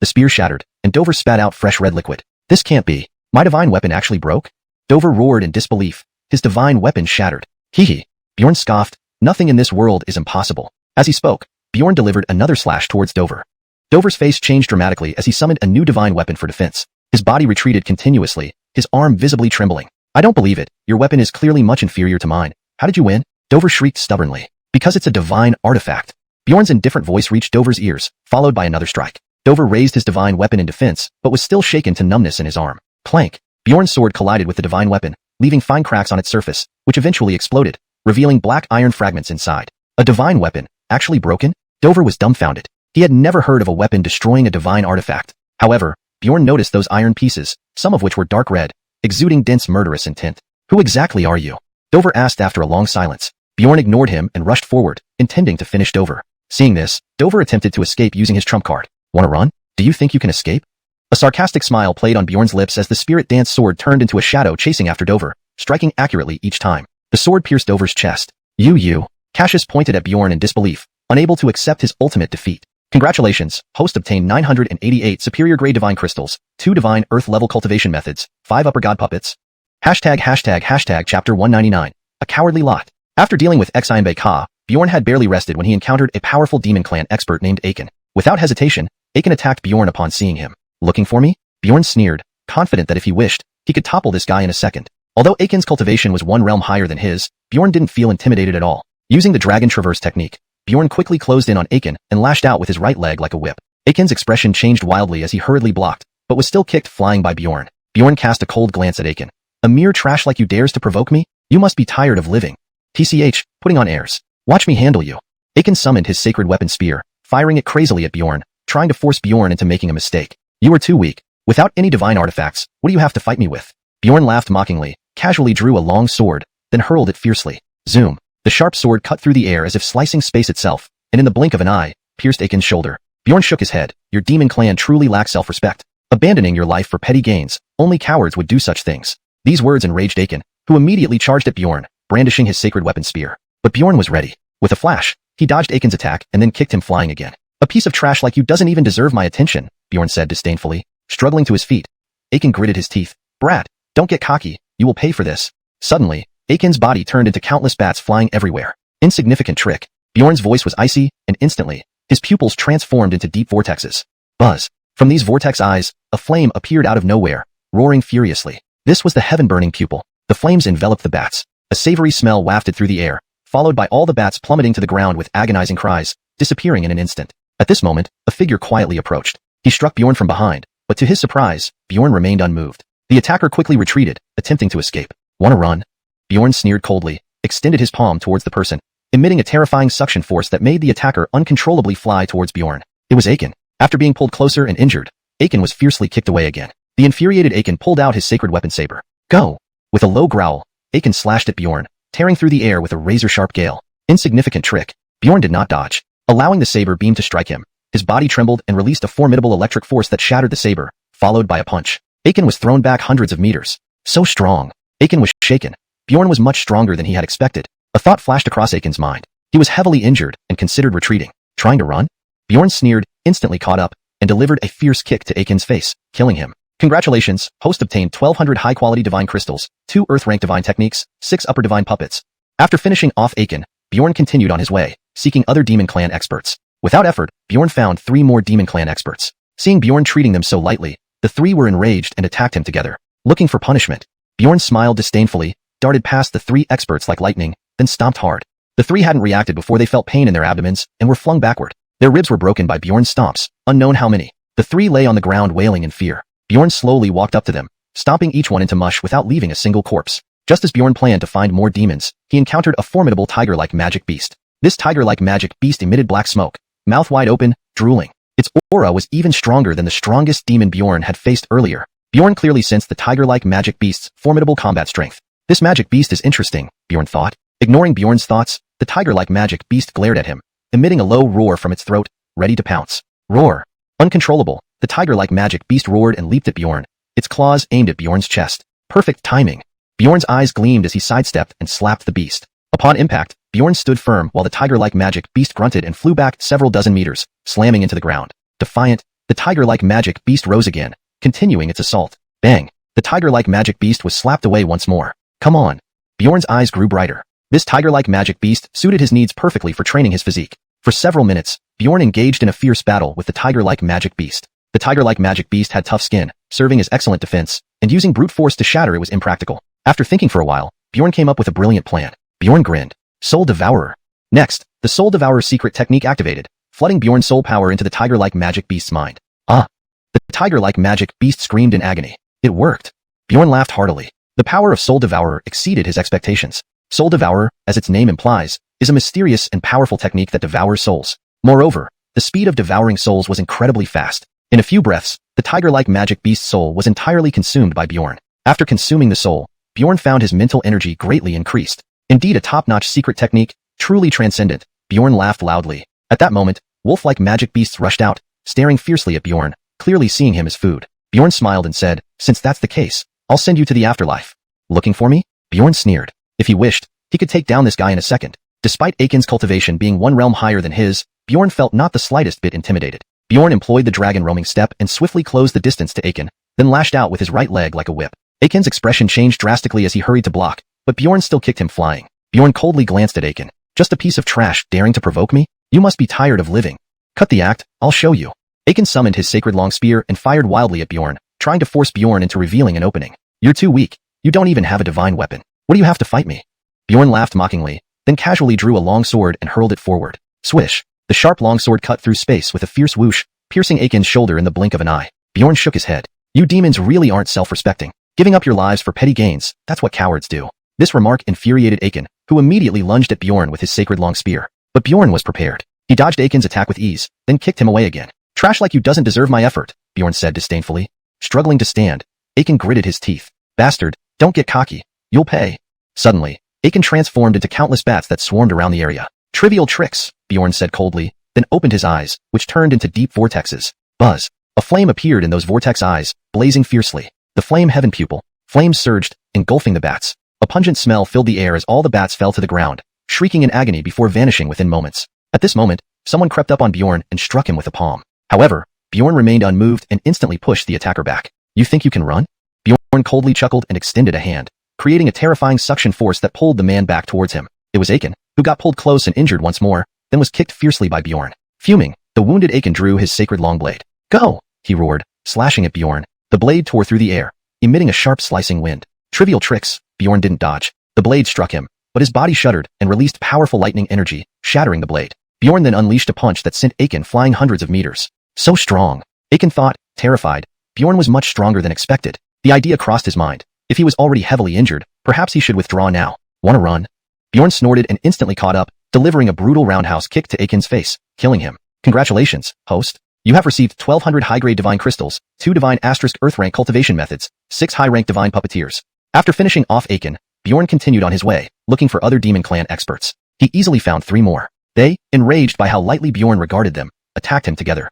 The spear shattered, and Dover spat out fresh red liquid. This can't be. My divine weapon actually broke? Dover roared in disbelief. His divine weapon shattered. Hee. Bjorn scoffed. Nothing in this world is impossible. As he spoke, Bjorn delivered another slash towards Dover. Dover's face changed dramatically as he summoned a new divine weapon for defense. His body retreated continuously, his arm visibly trembling. I don't believe it. Your weapon is clearly much inferior to mine. How did you win? Dover shrieked stubbornly. Because it's a divine artifact. Bjorn's indifferent voice reached Dover's ears, followed by another strike. Dover raised his divine weapon in defense, but was still shaken to numbness in his arm. Clank. Bjorn's sword collided with the divine weapon, leaving fine cracks on its surface, which eventually exploded, revealing black iron fragments inside. A divine weapon, actually broken? Dover was dumbfounded. He had never heard of a weapon destroying a divine artifact. However, Bjorn noticed those iron pieces, some of which were dark red, exuding dense murderous intent. Who exactly are you? Dover asked after a long silence. Bjorn ignored him and rushed forward, intending to finish Dover. Seeing this, Dover attempted to escape using his trump card. Wanna run? Do you think you can escape? A sarcastic smile played on Bjorn's lips as the spirit dance sword turned into a shadow chasing after Dover, striking accurately each time. The sword pierced Dover's chest. You. Cassius pointed at Bjorn in disbelief, unable to accept his ultimate defeat. Congratulations, host obtained 988 superior grade divine crystals, 2 divine earth level cultivation methods, 5 upper god puppets. Hashtag chapter 199. A cowardly lot. After dealing with xuanhuan Ka, Bjorn had barely rested when he encountered a powerful demon clan expert named Aiken. Without hesitation, Aiken attacked Bjorn upon seeing him. Looking for me? Bjorn sneered, confident that if he wished, he could topple this guy in a second. Although Aiken's cultivation was one realm higher than his, Bjorn didn't feel intimidated at all. Using the dragon traverse technique, Bjorn quickly closed in on Aiken and lashed out with his right leg like a whip. Aiken's expression changed wildly as he hurriedly blocked, but was still kicked flying by Bjorn. Bjorn cast a cold glance at Aiken. A mere trash like you dares to provoke me? You must be tired of living. TCH, putting on airs. Watch me handle you. Aiken summoned his sacred weapon spear, firing it crazily at Bjorn, trying to force Bjorn into making a mistake. You are too weak. Without any divine artifacts, what do you have to fight me with? Bjorn laughed mockingly, casually drew a long sword, then hurled it fiercely. Zoom. The sharp sword cut through the air as if slicing space itself, and in the blink of an eye, pierced Aiken's shoulder. Bjorn shook his head. Your demon clan truly lacks self-respect. Abandoning your life for petty gains, only cowards would do such things. These words enraged Aiken, who immediately charged at Bjorn, brandishing his sacred weapon spear. But Bjorn was ready. With a flash, he dodged Aiken's attack and then kicked him flying again. A piece of trash like you doesn't even deserve my attention, Bjorn said disdainfully, struggling to his feet. Aiken gritted his teeth. Brat, don't get cocky, you will pay for this. Suddenly, Aiken's body turned into countless bats flying everywhere. Insignificant trick. Bjorn's voice was icy, and instantly, his pupils transformed into deep vortexes. Buzz. From these vortex eyes, a flame appeared out of nowhere, roaring furiously. This was the heaven-burning pupil. The flames enveloped the bats. A savory smell wafted through the air, followed by all the bats plummeting to the ground with agonizing cries, disappearing in an instant. At this moment, a figure quietly approached. He struck Bjorn from behind, but to his surprise, Bjorn remained unmoved. The attacker quickly retreated, attempting to escape. Wanna run? Bjorn sneered coldly, extended his palm towards the person, emitting a terrifying suction force that made the attacker uncontrollably fly towards Bjorn. It was Aiken. After being pulled closer and injured, Aiken was fiercely kicked away again. The infuriated Aiken pulled out his sacred weapon saber. Go! With a low growl, Aiken slashed at Bjorn, tearing through the air with a razor-sharp gale. Insignificant trick. Bjorn did not dodge, allowing the saber beam to strike him. His body trembled and released a formidable electric force that shattered the saber, followed by a punch. Aiken was thrown back hundreds of meters. So strong. Aiken was shaken. Bjorn was much stronger than he had expected. A thought flashed across Aiken's mind. He was heavily injured and considered retreating. Trying to run? Bjorn sneered, instantly caught up, and delivered a fierce kick to Aiken's face, killing him. Congratulations, host obtained 1,200 high-quality divine crystals, 2 earth-rank divine techniques, 6 upper divine puppets. After finishing off Aiken, Bjorn continued on his way, seeking other demon clan experts. Without effort, Bjorn found 3 more demon clan experts. Seeing Bjorn treating them so lightly, the 3 were enraged and attacked him together. Looking for punishment, Bjorn smiled disdainfully, darted past the 3 experts like lightning, then stomped hard. The 3 hadn't reacted before they felt pain in their abdomens and were flung backward. Their ribs were broken by Bjorn's stomps, unknown how many. The 3 lay on the ground wailing in fear. Bjorn slowly walked up to them, stomping each one into mush without leaving a single corpse. Just as Bjorn planned to find more demons, he encountered a formidable tiger-like magic beast. This tiger-like magic beast emitted black smoke, mouth wide open, drooling. Its aura was even stronger than the strongest demon Bjorn had faced earlier. Bjorn clearly sensed the tiger-like magic beast's formidable combat strength. This magic beast is interesting, Bjorn thought. Ignoring Bjorn's thoughts, the tiger-like magic beast glared at him, emitting a low roar from its throat, ready to pounce. Roar. Uncontrollable, the tiger-like magic beast roared and leaped at Bjorn, its claws aimed at Bjorn's chest. Perfect timing. Bjorn's eyes gleamed as he sidestepped and slapped the beast. Upon impact, Bjorn stood firm while the tiger-like magic beast grunted and flew back several dozen meters, slamming into the ground. Defiant, the tiger-like magic beast rose again, continuing its assault. Bang! The tiger-like magic beast was slapped away once more. Come on. Bjorn's eyes grew brighter. This tiger-like magic beast suited his needs perfectly for training his physique. For several minutes, Bjorn engaged in a fierce battle with the tiger-like magic beast. The tiger-like magic beast had tough skin, serving as excellent defense, and using brute force to shatter it was impractical. After thinking for a while, Bjorn came up with a brilliant plan. Bjorn grinned. Soul Devourer. Next, the Soul Devourer secret technique activated, flooding Bjorn's soul power into the tiger-like magic beast's mind. Ah! The tiger-like magic beast screamed in agony. It worked. Bjorn laughed heartily. The power of Soul Devourer exceeded his expectations. Soul Devourer, as its name implies, is a mysterious and powerful technique that devours souls. Moreover, the speed of devouring souls was incredibly fast. In a few breaths, the tiger-like magic beast's soul was entirely consumed by Bjorn. After consuming the soul, Bjorn found his mental energy greatly increased. Indeed a top-notch secret technique, truly transcendent. Bjorn laughed loudly. At that moment, wolf-like magic beasts rushed out, staring fiercely at Bjorn, clearly seeing him as food. Bjorn smiled and said, "Since that's the case, I'll send you to the afterlife." Looking for me? Bjorn sneered. If he wished, he could take down this guy in a second. Despite Aiken's cultivation being one realm higher than his, Bjorn felt not the slightest bit intimidated. Bjorn employed the dragon roaming step and swiftly closed the distance to Aiken, then lashed out with his right leg like a whip. Aiken's expression changed drastically as he hurried to block, but Bjorn still kicked him flying. Bjorn coldly glanced at Aiken. "Just a piece of trash daring to provoke me? You must be tired of living. Cut the act, I'll show you." Aiken summoned his sacred long spear and fired wildly at Bjorn, trying to force Bjorn into revealing an opening. "You're too weak. You don't even have a divine weapon. What do you have to fight me?" Bjorn laughed mockingly, then casually drew a long sword and hurled it forward. Swish! The sharp longsword cut through space with a fierce whoosh, piercing Aiken's shoulder in the blink of an eye. Bjorn shook his head. "You demons really aren't self-respecting. Giving up your lives for petty gains, that's what cowards do." This remark infuriated Aiken, who immediately lunged at Bjorn with his sacred long spear. But Bjorn was prepared. He dodged Aiken's attack with ease, then kicked him away again. "Trash like you doesn't deserve my effort," Bjorn said disdainfully. Struggling to stand, Aiken gritted his teeth. "Bastard, don't get cocky. You'll pay." Suddenly, Aiken transformed into countless bats that swarmed around the area. "Trivial tricks," Bjorn said coldly, then opened his eyes, which turned into deep vortexes. Buzz. A flame appeared in those vortex eyes, blazing fiercely. The flame heaven pupil. Flames surged, engulfing the bats. A pungent smell filled the air as all the bats fell to the ground, shrieking in agony before vanishing within moments. At this moment, someone crept up on Bjorn and struck him with a palm. However, Bjorn remained unmoved and instantly pushed the attacker back. "You think you can run?" Bjorn coldly chuckled and extended a hand, creating a terrifying suction force that pulled the man back towards him. It was Aiken, who got pulled close and injured once more, then was kicked fiercely by Bjorn. Fuming, the wounded Aiken drew his sacred long blade. "Go!" he roared, slashing at Bjorn. The blade tore through the air, emitting a sharp slicing wind. Trivial tricks, Bjorn didn't dodge. The blade struck him, but his body shuddered and released powerful lightning energy, shattering the blade. Bjorn then unleashed a punch that sent Aiken flying hundreds of meters. So strong. Aiken thought, terrified. Bjorn was much stronger than expected. The idea crossed his mind. If he was already heavily injured, perhaps he should withdraw now. "Wanna run?" Bjorn snorted and instantly caught up, delivering a brutal roundhouse kick to Aiken's face, killing him. "Congratulations, host. You have received 1200 high-grade divine crystals, 2 divine ** earth-rank cultivation methods, 6 high-rank divine puppeteers." After finishing off Aiken, Bjorn continued on his way, looking for other demon clan experts. He easily found 3 more. They, enraged by how lightly Bjorn regarded them, attacked him together.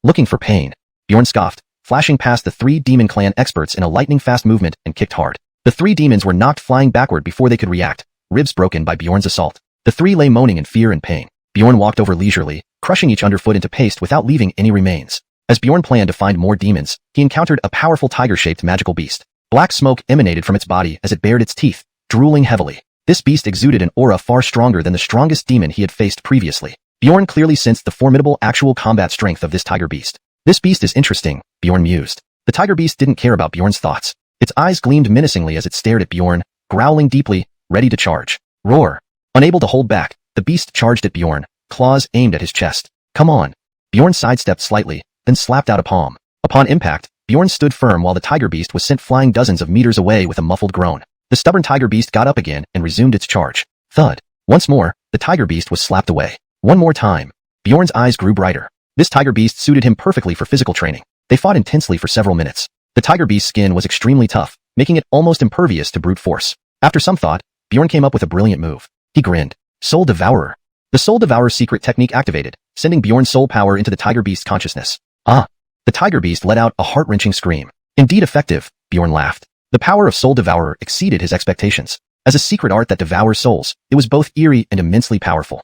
Looking for pain, Bjorn scoffed, flashing past the 3 demon clan experts in a lightning-fast movement and kicked hard. The 3 demons were knocked flying backward before they could react, ribs broken by Bjorn's assault. The 3 lay moaning in fear and pain. Bjorn walked over leisurely, crushing each underfoot into paste without leaving any remains. As Bjorn planned to find more demons, he encountered a powerful tiger-shaped magical beast. Black smoke emanated from its body as it bared its teeth, drooling heavily. This beast exuded an aura far stronger than the strongest demon he had faced previously. Bjorn clearly sensed the formidable actual combat strength of this tiger beast. "This beast is interesting," Bjorn mused. The tiger beast didn't care about Bjorn's thoughts. Its eyes gleamed menacingly as it stared at Bjorn, growling deeply, ready to charge. Roar! Unable to hold back, the beast charged at Bjorn, claws aimed at his chest. "Come on!" Bjorn sidestepped slightly, then slapped out a palm. Upon impact, Bjorn stood firm while the tiger beast was sent flying dozens of meters away with a muffled groan. The stubborn tiger beast got up again and resumed its charge. Thud. Once more, the tiger beast was slapped away. One more time. Bjorn's eyes grew brighter. This tiger beast suited him perfectly for physical training. They fought intensely for several minutes. The tiger beast's skin was extremely tough, making it almost impervious to brute force. After some thought, Bjorn came up with a brilliant move. He grinned. Soul Devourer. The Soul Devourer's secret technique activated, sending Bjorn's soul power into the tiger beast's consciousness. Ah! The tiger beast let out a heart-wrenching scream. Indeed effective, Bjorn laughed. The power of Soul Devourer exceeded his expectations. As a secret art that devours souls, it was both eerie and immensely powerful.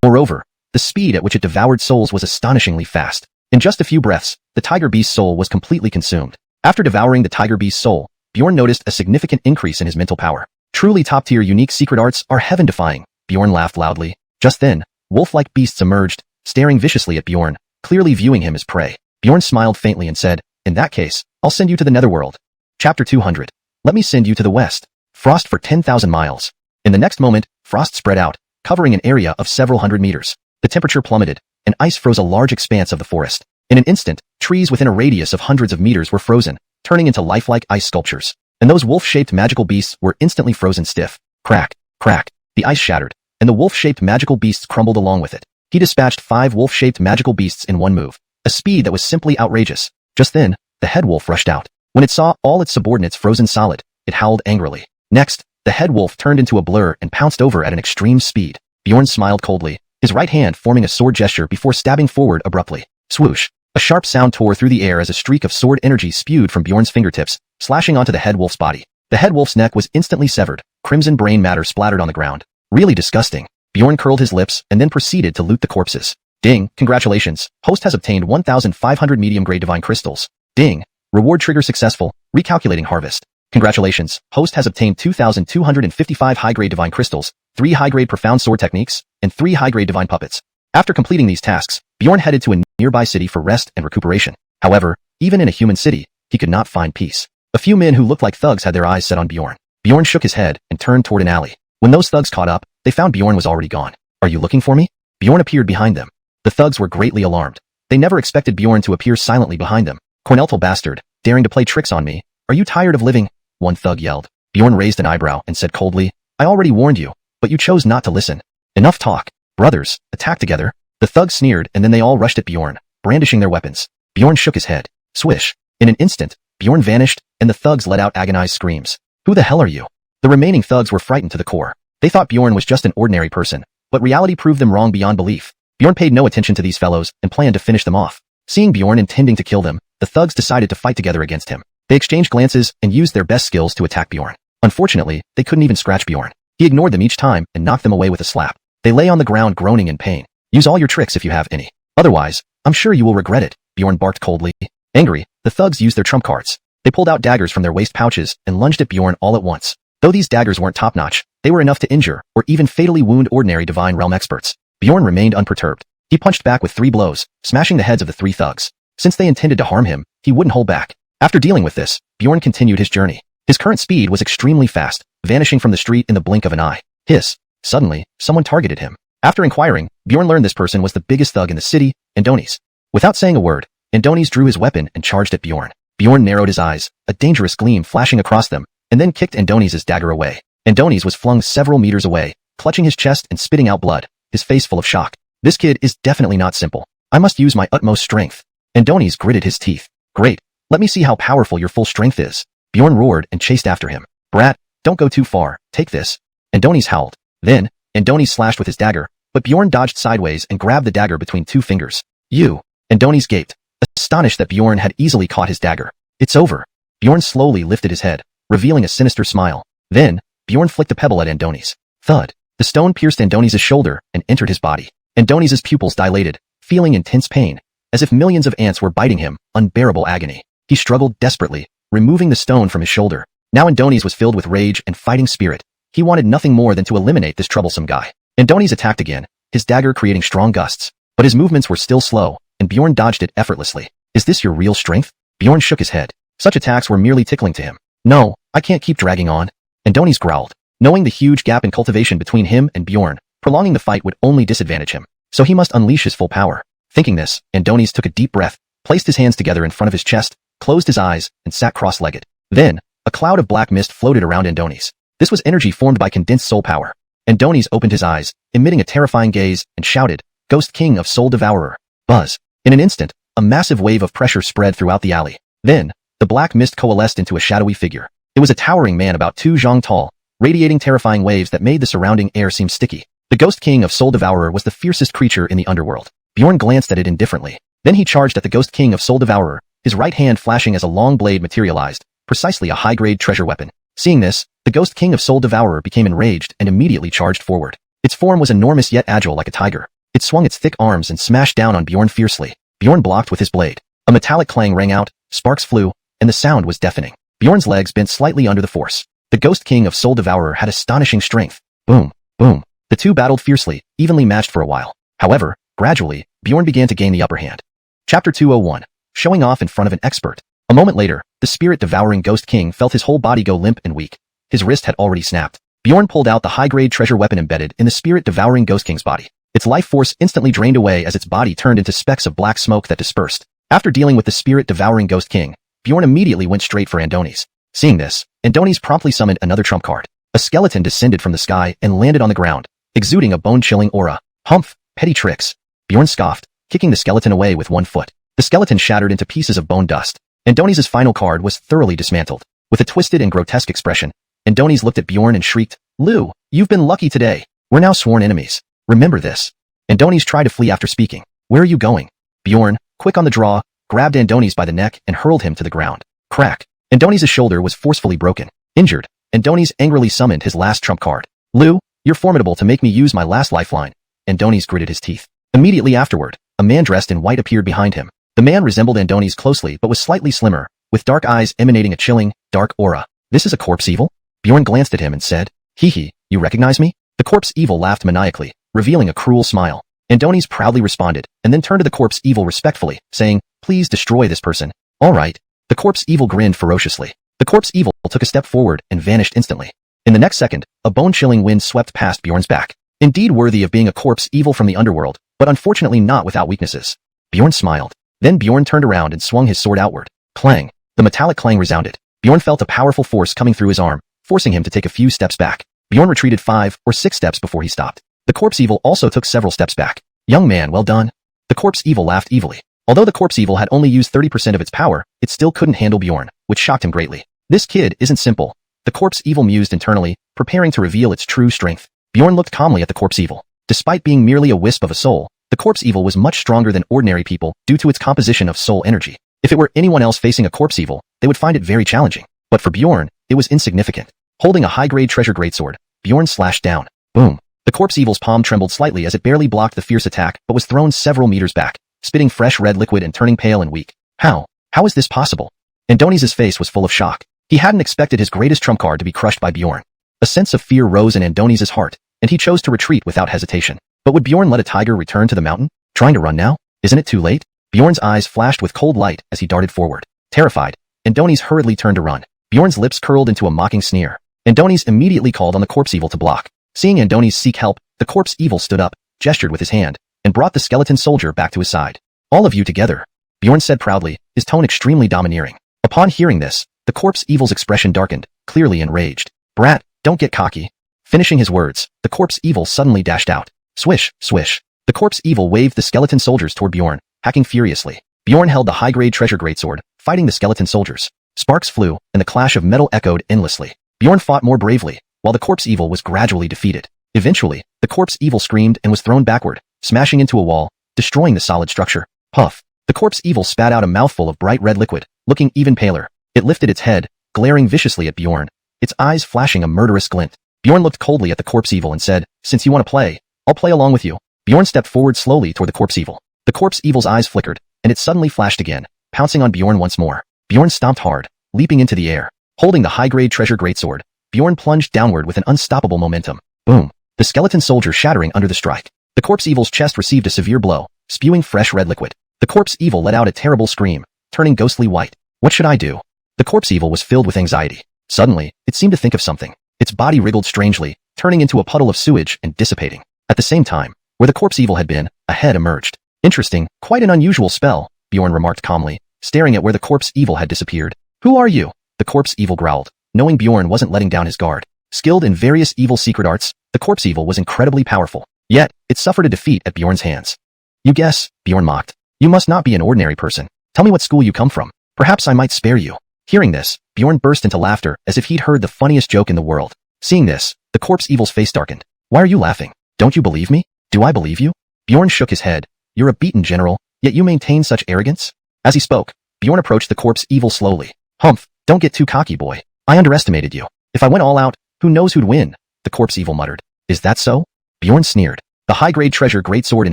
Moreover, the speed at which it devoured souls was astonishingly fast. In just a few breaths, the tiger beast's soul was completely consumed. After devouring the tiger beast's soul, Bjorn noticed a significant increase in his mental power. Truly top-tier unique secret arts are heaven-defying, Bjorn laughed loudly. Just then, wolf-like beasts emerged, staring viciously at Bjorn, clearly viewing him as prey. Bjorn smiled faintly and said, "In that case, I'll send you to the netherworld." Chapter 200. Let me send you to the west. Frost for 10,000 miles. In the next moment, frost spread out, covering an area of several hundred meters. The temperature plummeted, and ice froze a large expanse of the forest. In an instant, trees within a radius of hundreds of meters were frozen, turning into lifelike ice sculptures. And those wolf-shaped magical beasts were instantly frozen stiff. Crack, crack. The ice shattered, and the wolf-shaped magical beasts crumbled along with it. He dispatched 5 wolf-shaped magical beasts in one move, a speed that was simply outrageous. Just then, the head wolf rushed out. When it saw all its subordinates frozen solid, it howled angrily. Next, the head wolf turned into a blur and pounced over at an extreme speed. Bjorn smiled coldly, his right hand forming a sword gesture before stabbing forward abruptly. Swoosh! A sharp sound tore through the air as a streak of sword energy spewed from Bjorn's fingertips, slashing onto the head wolf's body. The head wolf's neck was instantly severed, crimson brain matter splattered on the ground. Really disgusting. Bjorn curled his lips and then proceeded to loot the corpses. Ding! Congratulations! Host has obtained 1,500 medium-grade divine crystals. Ding! Reward trigger successful. Recalculating harvest. Congratulations, host has obtained 2,255 high-grade divine crystals, 3 high-grade profound sword techniques, and 3 high-grade divine puppets. After completing these tasks, Bjorn headed to a nearby city for rest and recuperation. However, even in a human city, he could not find peace. A few men who looked like thugs had their eyes set on Bjorn. Bjorn shook his head and turned toward an alley. When those thugs caught up, they found Bjorn was already gone. Are you looking for me? Bjorn appeared behind them. The thugs were greatly alarmed. They never expected Bjorn to appear silently behind them. Corneltal bastard, daring to play tricks on me. Are you tired of living? One thug yelled. Bjorn raised an eyebrow and said coldly, I already warned you, but you chose not to listen. Enough talk. Brothers, attack together. The thugs sneered and then they all rushed at Bjorn, brandishing their weapons. Bjorn shook his head. Swish. In an instant, Bjorn vanished and the thugs let out agonized screams. Who the hell are you? The remaining thugs were frightened to the core. They thought Bjorn was just an ordinary person, but reality proved them wrong beyond belief. Bjorn paid no attention to these fellows and planned to finish them off. Seeing Bjorn intending to kill them, the thugs decided to fight together against him. They exchanged glances and used their best skills to attack Bjorn. Unfortunately, they couldn't even scratch Bjorn. He ignored them each time and knocked them away with a slap. They lay on the ground groaning in pain. Use all your tricks if you have any. Otherwise, I'm sure you will regret it, Bjorn barked coldly. Angry, the thugs used their trump cards. They pulled out daggers from their waist pouches and lunged at Bjorn all at once. Though these daggers weren't top-notch, they were enough to injure or even fatally wound ordinary divine realm experts. Bjorn remained unperturbed. He punched back with 3 blows, smashing the heads of the 3 thugs. Since they intended to harm him, he wouldn't hold back. After dealing with this, Bjorn continued his journey. His current speed was extremely fast, vanishing from the street in the blink of an eye. Hiss. Suddenly, someone targeted him. After inquiring, Bjorn learned this person was the biggest thug in the city, Andonis. Without saying a word, Andonis drew his weapon and charged at Bjorn. Bjorn narrowed his eyes, a dangerous gleam flashing across them, and then kicked Andonis' dagger away. Andonis was flung several meters away, clutching his chest and spitting out blood, his face full of shock. This kid is definitely not simple. I must use my utmost strength. Andonis gritted his teeth. Great. Let me see how powerful your full strength is. Bjorn roared and chased after him. Brat, don't go too far. Take this. Andonis howled. Then, Andonis slashed with his dagger, but Bjorn dodged sideways and grabbed the dagger between 2 fingers. You. Andonis gaped, astonished that Bjorn had easily caught his dagger. It's over. Bjorn slowly lifted his head, revealing a sinister smile. Then, Bjorn flicked a pebble at Andonis. Thud. The stone pierced Andonis' shoulder and entered his body. Andonis' pupils dilated, feeling intense pain, as if millions of ants were biting him, unbearable agony. He struggled desperately, removing the stone from his shoulder. Now Andonis was filled with rage and fighting spirit. He wanted nothing more than to eliminate this troublesome guy. Andonis attacked again, his dagger creating strong gusts. But his movements were still slow, and Bjorn dodged it effortlessly. Is this your real strength? Bjorn shook his head. Such attacks were merely tickling to him. No, I can't keep dragging on. Andonis growled. Knowing the huge gap in cultivation between him and Bjorn, prolonging the fight would only disadvantage him. So he must unleash his full power. Thinking this, Andonis took a deep breath, placed his hands together in front of his chest, closed his eyes, and sat cross-legged. Then, a cloud of black mist floated around Andonis. This was energy formed by condensed soul power. Andonis opened his eyes, emitting a terrifying gaze, and shouted, Ghost King of Soul Devourer. Buzz. In an instant, a massive wave of pressure spread throughout the alley. Then, the black mist coalesced into a shadowy figure. It was a towering man about 2 zhang tall, radiating terrifying waves that made the surrounding air seem sticky. The Ghost King of Soul Devourer was the fiercest creature in the underworld. Bjorn glanced at it indifferently. Then he charged at the Ghost King of Soul Devourer, his right hand flashing as a long blade materialized, precisely a high-grade treasure weapon. Seeing this, the Ghost King of Soul Devourer became enraged and immediately charged forward. Its form was enormous yet agile like a tiger. It swung its thick arms and smashed down on Bjorn fiercely. Bjorn blocked with his blade. A metallic clang rang out, sparks flew, and the sound was deafening. Bjorn's legs bent slightly under the force. The Ghost King of Soul Devourer had astonishing strength. Boom, boom. The two battled fiercely, evenly matched for a while. However, gradually, Bjorn began to gain the upper hand. Chapter 201. Showing off in front of an expert. A moment later, the spirit-devouring Ghost King felt his whole body go limp and weak. His wrist had already snapped. Bjorn pulled out the high-grade treasure weapon embedded in the spirit-devouring Ghost King's body. Its life force instantly drained away as its body turned into specks of black smoke that dispersed. After dealing with the spirit-devouring Ghost King, Bjorn immediately went straight for Andoni's. Seeing this, Andoni's promptly summoned another trump card. A skeleton descended from the sky and landed on the ground, exuding a bone-chilling aura. Humph, petty tricks. Bjorn scoffed, kicking the skeleton away with one foot. The skeleton shattered into pieces of bone dust. Andoni's final card was thoroughly dismantled. With a twisted and grotesque expression, Andoni's looked at Bjorn and shrieked, "Lu, you've been lucky today. We're now sworn enemies. Remember this." Andoni's tried to flee after speaking. "Where are you going?" Bjorn, quick on the draw, grabbed Andoni's by the neck and hurled him to the ground. Crack. Andoni's shoulder was forcefully broken. Injured, Andoni's angrily summoned his last trump card. "Lu, you're formidable to make me use my last lifeline." Andoni's gritted his teeth. Immediately afterward, a man dressed in white appeared behind him. The man resembled Andoni's closely but was slightly slimmer, with dark eyes emanating a chilling, dark aura. "This is a corpse evil?" Bjorn glanced at him and said, "Hee hee, you recognize me?" The corpse evil laughed maniacally, revealing a cruel smile. Andoni's proudly responded, and then turned to the corpse evil respectfully, saying, "Please destroy this person." "All right." The corpse evil grinned ferociously. The corpse evil took a step forward and vanished instantly. In the next second, a bone-chilling wind swept past Bjorn's back. Indeed worthy of being a corpse evil from the underworld, but unfortunately not without weaknesses. Bjorn smiled. Then Bjorn turned around and swung his sword outward. Clang. The metallic clang resounded. Bjorn felt a powerful force coming through his arm, forcing him to take a few steps back. Bjorn retreated 5 or 6 steps before he stopped. The corpse evil also took several steps back. "Young man, well done." The corpse evil laughed evilly. Although the corpse evil had only used 30% of its power, it still couldn't handle Bjorn, which shocked him greatly. "This kid isn't simple." The corpse evil mused internally, preparing to reveal its true strength. Bjorn looked calmly at the corpse evil. Despite being merely a wisp of a soul, the corpse evil was much stronger than ordinary people due to its composition of soul energy. If it were anyone else facing a corpse evil, they would find it very challenging. But for Bjorn, it was insignificant. Holding a high-grade treasure greatsword, Bjorn slashed down. Boom. The corpse evil's palm trembled slightly as it barely blocked the fierce attack but was thrown several meters back, spitting fresh red liquid and turning pale and weak. How is this possible? Andoni's face was full of shock. He hadn't expected his greatest trump card to be crushed by Bjorn. A sense of fear rose in Andoni's heart, and he chose to retreat without hesitation. But would Bjorn let a tiger return to the mountain? Trying to run now? Isn't it too late? Bjorn's eyes flashed with cold light as he darted forward. Terrified, Andoni's hurriedly turned to run. Bjorn's lips curled into a mocking sneer. Andoni's immediately called on the corpse evil to block. Seeing Andoni's seek help, the corpse evil stood up, gestured with his hand, and brought the skeleton soldier back to his side. "All of you together," Bjorn said proudly, his tone extremely domineering. Upon hearing this, the corpse evil's expression darkened, clearly enraged. "Brat, don't get cocky." Finishing his words, the corpse evil suddenly dashed out. Swish, swish. The corpse evil waved the skeleton soldiers toward Bjorn, hacking furiously. Bjorn held the high-grade treasure greatsword, fighting the skeleton soldiers. Sparks flew, and the clash of metal echoed endlessly. Bjorn fought more bravely, while the corpse evil was gradually defeated. Eventually, the corpse evil screamed and was thrown backward, smashing into a wall, destroying the solid structure. Puff. The corpse evil spat out a mouthful of bright red liquid, looking even paler. It lifted its head, glaring viciously at Bjorn, its eyes flashing a murderous glint. Bjorn looked coldly at the corpse evil and said, "Since you want to play, I'll play along with you." Bjorn stepped forward slowly toward the corpse evil. The corpse evil's eyes flickered, and it suddenly flashed again, pouncing on Bjorn once more. Bjorn stomped hard, leaping into the air. Holding the high-grade treasure greatsword, Bjorn plunged downward with an unstoppable momentum. Boom. The skeleton soldier shattering under the strike. The corpse evil's chest received a severe blow, spewing fresh red liquid. The corpse evil let out a terrible scream, turning ghostly white. What should I do? The corpse evil was filled with anxiety. Suddenly, it seemed to think of something. Its body wriggled strangely, turning into a puddle of sewage and dissipating. At the same time, where the corpse evil had been, a head emerged. "Interesting, quite an unusual spell," Bjorn remarked calmly, staring at where the corpse evil had disappeared. "Who are you?" The corpse evil growled, knowing Bjorn wasn't letting down his guard. Skilled in various evil secret arts, the corpse evil was incredibly powerful. Yet, it suffered a defeat at Bjorn's hands. "You guess," Bjorn mocked. You must not be an ordinary person. Tell me what school you come from. Perhaps I might spare you. Hearing this, Bjorn burst into laughter as if he'd heard the funniest joke in the world. Seeing this, the corpse evil's face darkened. Why are you laughing? Don't you believe me? Do I believe you? Bjorn shook his head. You're a beaten general, yet you maintain such arrogance? As he spoke, Bjorn approached the corpse evil slowly. Humph, don't get too cocky, boy. I underestimated you. If I went all out, who knows who'd win? The corpse evil muttered. Is that so? Bjorn sneered. The high-grade treasure greatsword in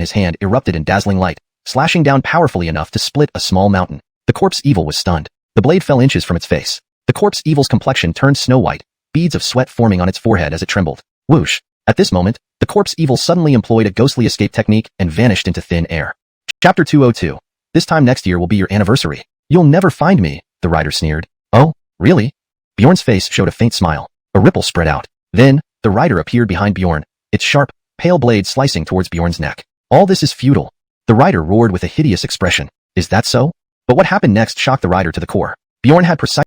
his hand erupted in dazzling light, slashing down powerfully enough to split a small mountain. The corpse evil was stunned. The blade fell inches from its face. The corpse evil's complexion turned snow-white, beads of sweat forming on its forehead as it trembled. Whoosh! At this moment, the corpse evil suddenly employed a ghostly escape technique and vanished into thin air. Chapter 202. This time next year will be your anniversary. You'll never find me, the rider sneered. Oh, really? Bjorn's face showed a faint smile. A ripple spread out. Then, the rider appeared behind Bjorn, its sharp, pale blade slicing towards Bjorn's neck. All this is futile. The rider roared with a hideous expression. Is that so? But what happened next shocked the rider to the core. Bjorn had precisely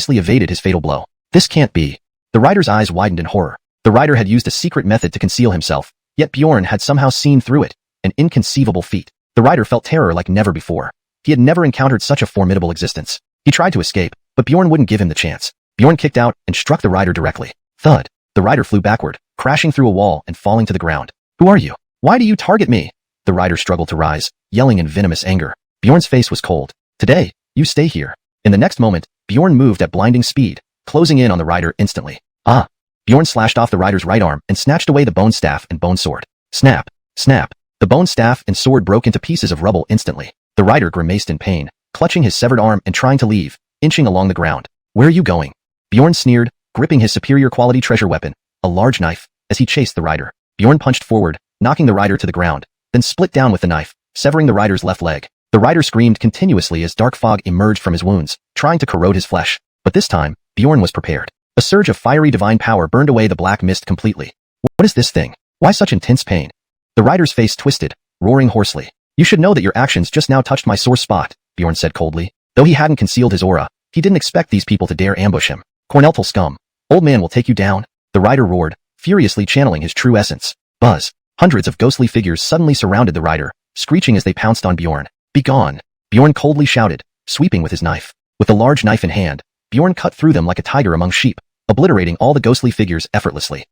evaded his fatal blow. This can't be. The rider's eyes widened in horror. The rider had used a secret method to conceal himself, yet Bjorn had somehow seen through it. An inconceivable feat. The rider felt terror like never before. He had never encountered such a formidable existence. He tried to escape, but Bjorn wouldn't give him the chance. Bjorn kicked out and struck the rider directly. Thud. The rider flew backward, crashing through a wall and falling to the ground. Who are you? Why do you target me? The rider struggled to rise, yelling in venomous anger. Bjorn's face was cold. Today, you stay here. In the next moment, Bjorn moved at blinding speed, closing in on the rider instantly. Ah! Bjorn slashed off the rider's right arm and snatched away the bone staff and bone sword. Snap! Snap! The bone staff and sword broke into pieces of rubble instantly. The rider grimaced in pain, clutching his severed arm and trying to leave, inching along the ground. Where are you going? Bjorn sneered, gripping his superior quality treasure weapon, a large knife, as he chased the rider. Bjorn punched forward, knocking the rider to the ground, then split down with the knife, severing the rider's left leg. The rider screamed continuously as dark fog emerged from his wounds, trying to corrode his flesh. But this time, Bjorn was prepared. A surge of fiery divine power burned away the black mist completely. What is this thing? Why such intense pain? The rider's face twisted, roaring hoarsely. You should know that your actions just now touched my sore spot, Bjorn said coldly. Though he hadn't concealed his aura, he didn't expect these people to dare ambush him. Corneltal scum. Old man will take you down, the rider roared, furiously channeling his true essence. Buzz. Hundreds of ghostly figures suddenly surrounded the rider, screeching as they pounced on Bjorn. Begone! Bjorn coldly shouted, sweeping with his knife. With the large knife in hand, Bjorn cut through them like a tiger among sheep, obliterating all the ghostly figures effortlessly.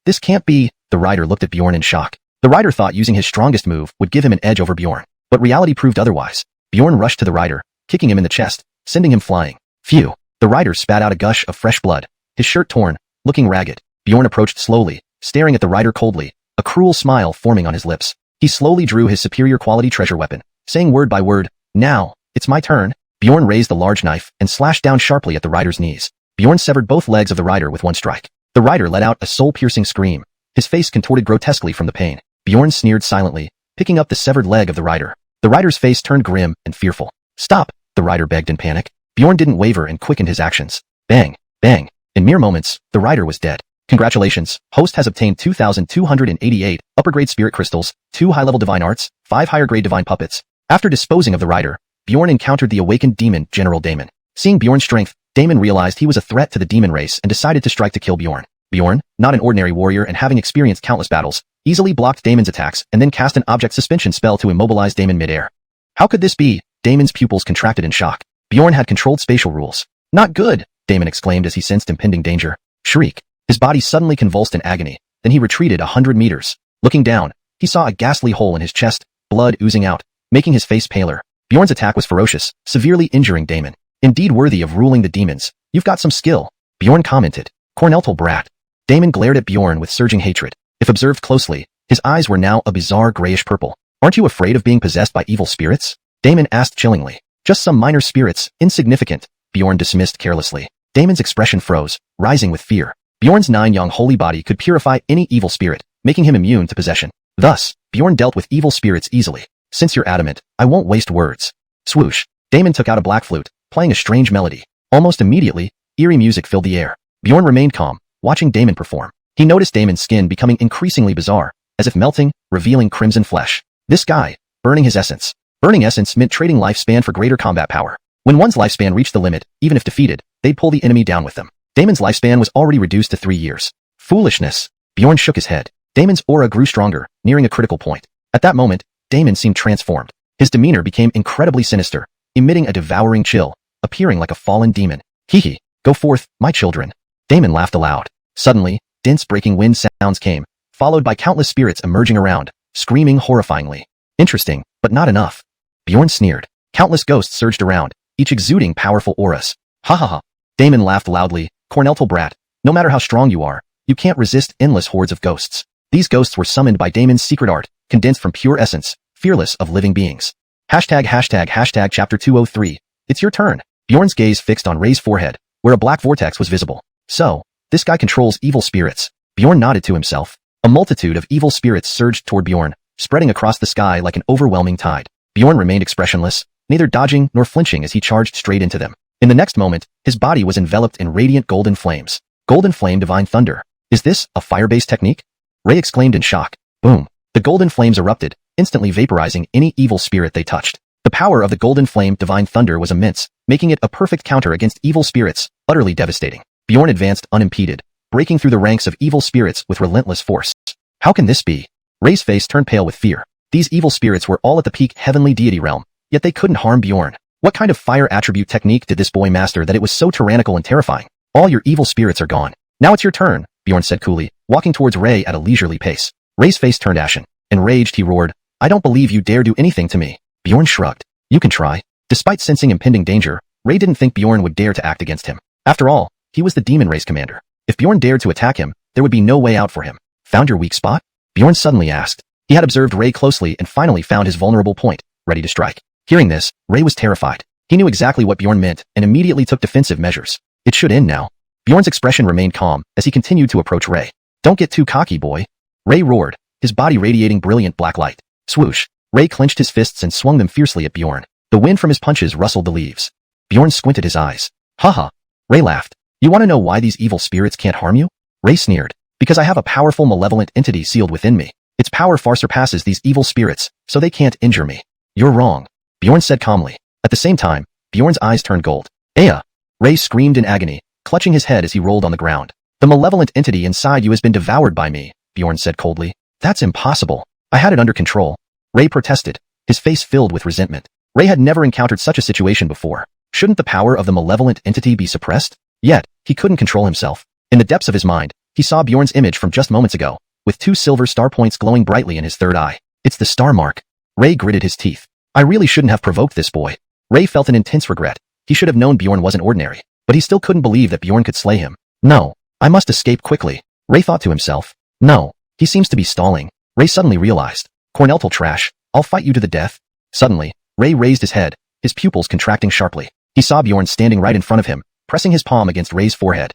This can't be, the rider looked at Bjorn in shock. The rider thought using his strongest move would give him an edge over Bjorn, but reality proved otherwise. Bjorn rushed to the rider, kicking him in the chest, sending him flying. Phew! The rider spat out a gush of fresh blood, his shirt torn, looking ragged. Bjorn approached slowly, staring at the rider coldly, a cruel smile forming on his lips. He slowly drew his superior quality treasure weapon, saying word by word, now, it's my turn. Bjorn raised the large knife and slashed down sharply at the rider's knees. Bjorn severed both legs of the rider with one strike. The rider let out a soul-piercing scream. His face contorted grotesquely from the pain. Bjorn sneered silently, picking up the severed leg of the rider. The rider's face turned grim and fearful. Stop, the rider begged in panic. Bjorn didn't waver and quickened his actions. Bang, bang. In mere moments, the rider was dead. Congratulations, host has obtained 2,288 upper-grade spirit crystals, 2 high-level divine arts, 5 higher-grade divine puppets. After disposing of the rider, Bjorn encountered the awakened demon, General Damon. Seeing Bjorn's strength, Damon realized he was a threat to the demon race and decided to strike to kill Bjorn. Bjorn, not an ordinary warrior and having experienced countless battles, easily blocked Damon's attacks and then cast an object suspension spell to immobilize Damon mid-air. How could this be? Damon's pupils contracted in shock. Bjorn had controlled spatial rules. Not good, Damon exclaimed as he sensed impending danger. Shriek. His body suddenly convulsed in agony, then he retreated 100 meters. Looking down, he saw a ghastly hole in his chest, blood oozing out, making his face paler. Bjorn's attack was ferocious, severely injuring Damon. Indeed worthy of ruling the demons. You've got some skill, Bjorn commented. Corneltal brat. Damon glared at Bjorn with surging hatred. If observed closely, his eyes were now a bizarre grayish purple. Aren't you afraid of being possessed by evil spirits? Damon asked chillingly. Just some minor spirits, insignificant, Bjorn dismissed carelessly. Damon's expression froze, rising with fear. Bjorn's 9-young holy body could purify any evil spirit, making him immune to possession. Thus, Bjorn dealt with evil spirits easily. Since you're adamant, I won't waste words. Swoosh. Damon took out a black flute, playing a strange melody. Almost immediately, eerie music filled the air. Bjorn remained calm, watching Damon perform. He noticed Damon's skin becoming increasingly bizarre, as if melting, revealing crimson flesh. This guy, burning his essence. Burning essence meant trading lifespan for greater combat power. When one's lifespan reached the limit, even if defeated, they'd pull the enemy down with them. Damon's lifespan was already reduced to 3 years. Foolishness. Bjorn shook his head. Damon's aura grew stronger, nearing a critical point. At that moment, Damon seemed transformed. His demeanor became incredibly sinister, emitting a devouring chill, appearing like a fallen demon. Hee, go forth, my children. Damon laughed aloud. Suddenly, dense breaking wind sounds came, followed by countless spirits emerging around, screaming horrifyingly. Interesting, but not enough. Bjorn sneered. Countless ghosts surged around, each exuding powerful auras. Ha ha ha. Damon laughed loudly. Corneltal brat, no matter how strong you are, you can't resist endless hordes of ghosts. These ghosts were summoned by Damon's secret art, condensed from pure essence, fearless of living beings. Hashtag chapter 203. It's your turn. Bjorn's gaze fixed on Ray's forehead, where a black vortex was visible. So, this guy controls evil spirits. Bjorn nodded to himself. A multitude of evil spirits surged toward Bjorn, spreading across the sky like an overwhelming tide. Bjorn remained expressionless, neither dodging nor flinching as he charged straight into them. In the next moment, his body was enveloped in radiant golden flames. Golden flame divine thunder. Is this a fire-based technique? Ray exclaimed in shock. Boom. The golden flames erupted, instantly vaporizing any evil spirit they touched. The power of the golden flame divine thunder was immense, making it a perfect counter against evil spirits, utterly devastating. Bjorn advanced unimpeded, breaking through the ranks of evil spirits with relentless force. How can this be? Ray's face turned pale with fear. These evil spirits were all at the peak heavenly deity realm, yet they couldn't harm Bjorn. What kind of fire attribute technique did this boy master that it was so tyrannical and terrifying? All your evil spirits are gone. Now it's your turn, Bjorn said coolly, walking towards Ray at a leisurely pace. Ray's face turned ashen. Enraged, he roared, I don't believe you dare do anything to me. Bjorn shrugged. You can try. Despite sensing impending danger, Ray didn't think Bjorn would dare to act against him. After all, he was the demon race commander. If Bjorn dared to attack him, there would be no way out for him. Found your weak spot? Bjorn suddenly asked. He had observed Ray closely and finally found his vulnerable point, ready to strike. Hearing this, Ray was terrified. He knew exactly what Bjorn meant and immediately took defensive measures. It should end now. Bjorn's expression remained calm as he continued to approach Ray. Don't get too cocky, boy. Ray roared, his body radiating brilliant black light. Swoosh. Ray clenched his fists and swung them fiercely at Bjorn. The wind from his punches rustled the leaves. Bjorn squinted his eyes. Haha. Ray laughed. You want to know why these evil spirits can't harm you? Ray sneered. Because I have a powerful malevolent entity sealed within me. Its power far surpasses these evil spirits, so they can't injure me. You're wrong, Bjorn said calmly. At the same time, Bjorn's eyes turned gold. Aya! Ray screamed in agony, clutching his head as he rolled on the ground. The malevolent entity inside you has been devoured by me, Bjorn said coldly. That's impossible. I had it under control. Ray protested, his face filled with resentment. Ray had never encountered such a situation before. Shouldn't the power of the malevolent entity be suppressed? Yet, he couldn't control himself. In the depths of his mind, he saw Bjorn's image from just moments ago, with 2 silver star points glowing brightly in his third eye. It's the star mark. Ray gritted his teeth. I really shouldn't have provoked this boy. Ray felt an intense regret. He should have known Bjorn wasn't ordinary, but he still couldn't believe that Bjorn could slay him. No, I must escape quickly. Ray thought to himself. No, he seems to be stalling. Ray suddenly realized. Corneltal trash, I'll fight you to the death. Suddenly, Ray raised his head, his pupils contracting sharply. He saw Bjorn standing right in front of him, pressing his palm against Ray's forehead.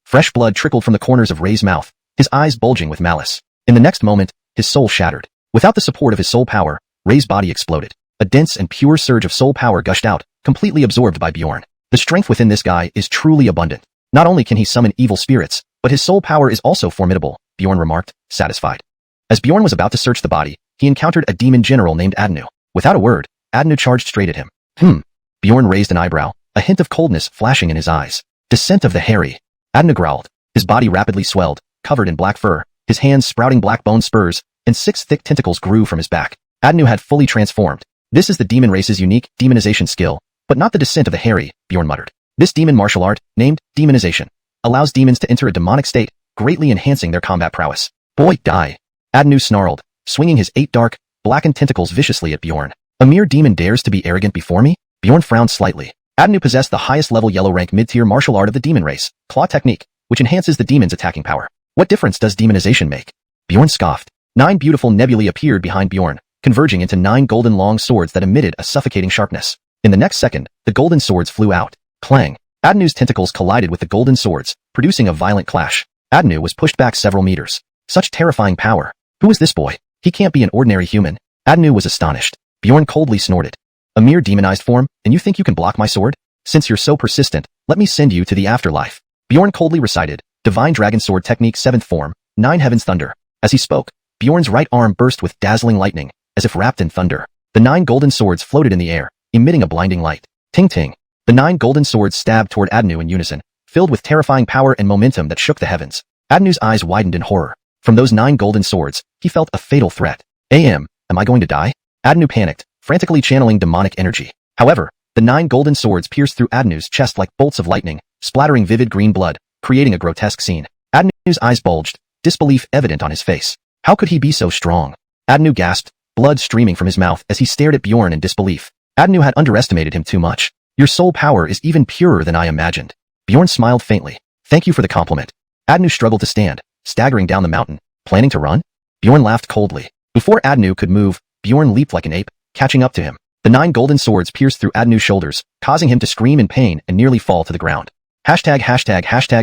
Fresh blood trickled from the corners of Ray's mouth, his eyes bulging with malice. In the next moment, his soul shattered. Without the support of his soul power, Ray's body exploded. A dense and pure surge of soul power gushed out, completely absorbed by Bjorn. The strength within this guy is truly abundant. Not only can he summon evil spirits, but his soul power is also formidable, Bjorn remarked, satisfied. As Bjorn was about to search the body, he encountered a demon general named Adnu. Without a word, Adnu charged straight at him. Bjorn raised an eyebrow, a hint of coldness flashing in his eyes. Descent of the hairy. Adnu growled. His body rapidly swelled, covered in black fur, his hands sprouting black bone spurs, and 6 thick tentacles grew from his back. Adnu had fully transformed. This is the demon race's unique demonization skill, but not the descent of the hairy, Bjorn muttered. This demon martial art, named demonization, allows demons to enter a demonic state, greatly enhancing their combat prowess. Boy, die. Adnu snarled, swinging his 8 dark, blackened tentacles viciously at Bjorn. A mere demon dares to be arrogant before me? Bjorn frowned slightly. Adnu possessed the highest level yellow rank mid-tier martial art of the demon race, claw technique, which enhances the demon's attacking power. What difference does demonization make? Bjorn scoffed. 9 beautiful nebulae appeared behind Bjorn, converging into 9 golden long swords that emitted a suffocating sharpness. In the next second, the golden swords flew out. Clang. Adnu's tentacles collided with the golden swords, producing a violent clash. Adnu was pushed back several meters. Such terrifying power. Who is this boy? He can't be an ordinary human. Adnu was astonished. Bjorn coldly snorted. A mere demonized form, and you think you can block my sword? Since you're so persistent, let me send you to the afterlife. Bjorn coldly recited, Divine Dragon Sword Technique 7th Form, 9 Heavens Thunder. As he spoke, Bjorn's right arm burst with dazzling lightning, as if wrapped in thunder. The 9 golden swords floated in the air, emitting a blinding light. Ting-ting. The 9 golden swords stabbed toward Adnu in unison, filled with terrifying power and momentum that shook the heavens. Adnu's eyes widened in horror. From those 9 golden swords, he felt a fatal threat. Am I going to die? Adnu panicked, frantically channeling demonic energy. However, the 9 golden swords pierced through Adnu's chest like bolts of lightning, splattering vivid green blood, creating a grotesque scene. Adnu's eyes bulged, disbelief evident on his face. How could he be so strong? Adnu gasped, blood streaming from his mouth as he stared at Bjorn in disbelief. Adnu had underestimated him too much. Your soul power is even purer than I imagined. Bjorn smiled faintly. Thank you for the compliment. Adnu struggled to stand, staggering down the mountain. Planning to run? Bjorn laughed coldly. Before Adnu could move, Bjorn leaped like an ape, catching up to him. The 9 golden swords pierced through Adnu's shoulders, causing him to scream in pain and nearly fall to the ground. Hashtag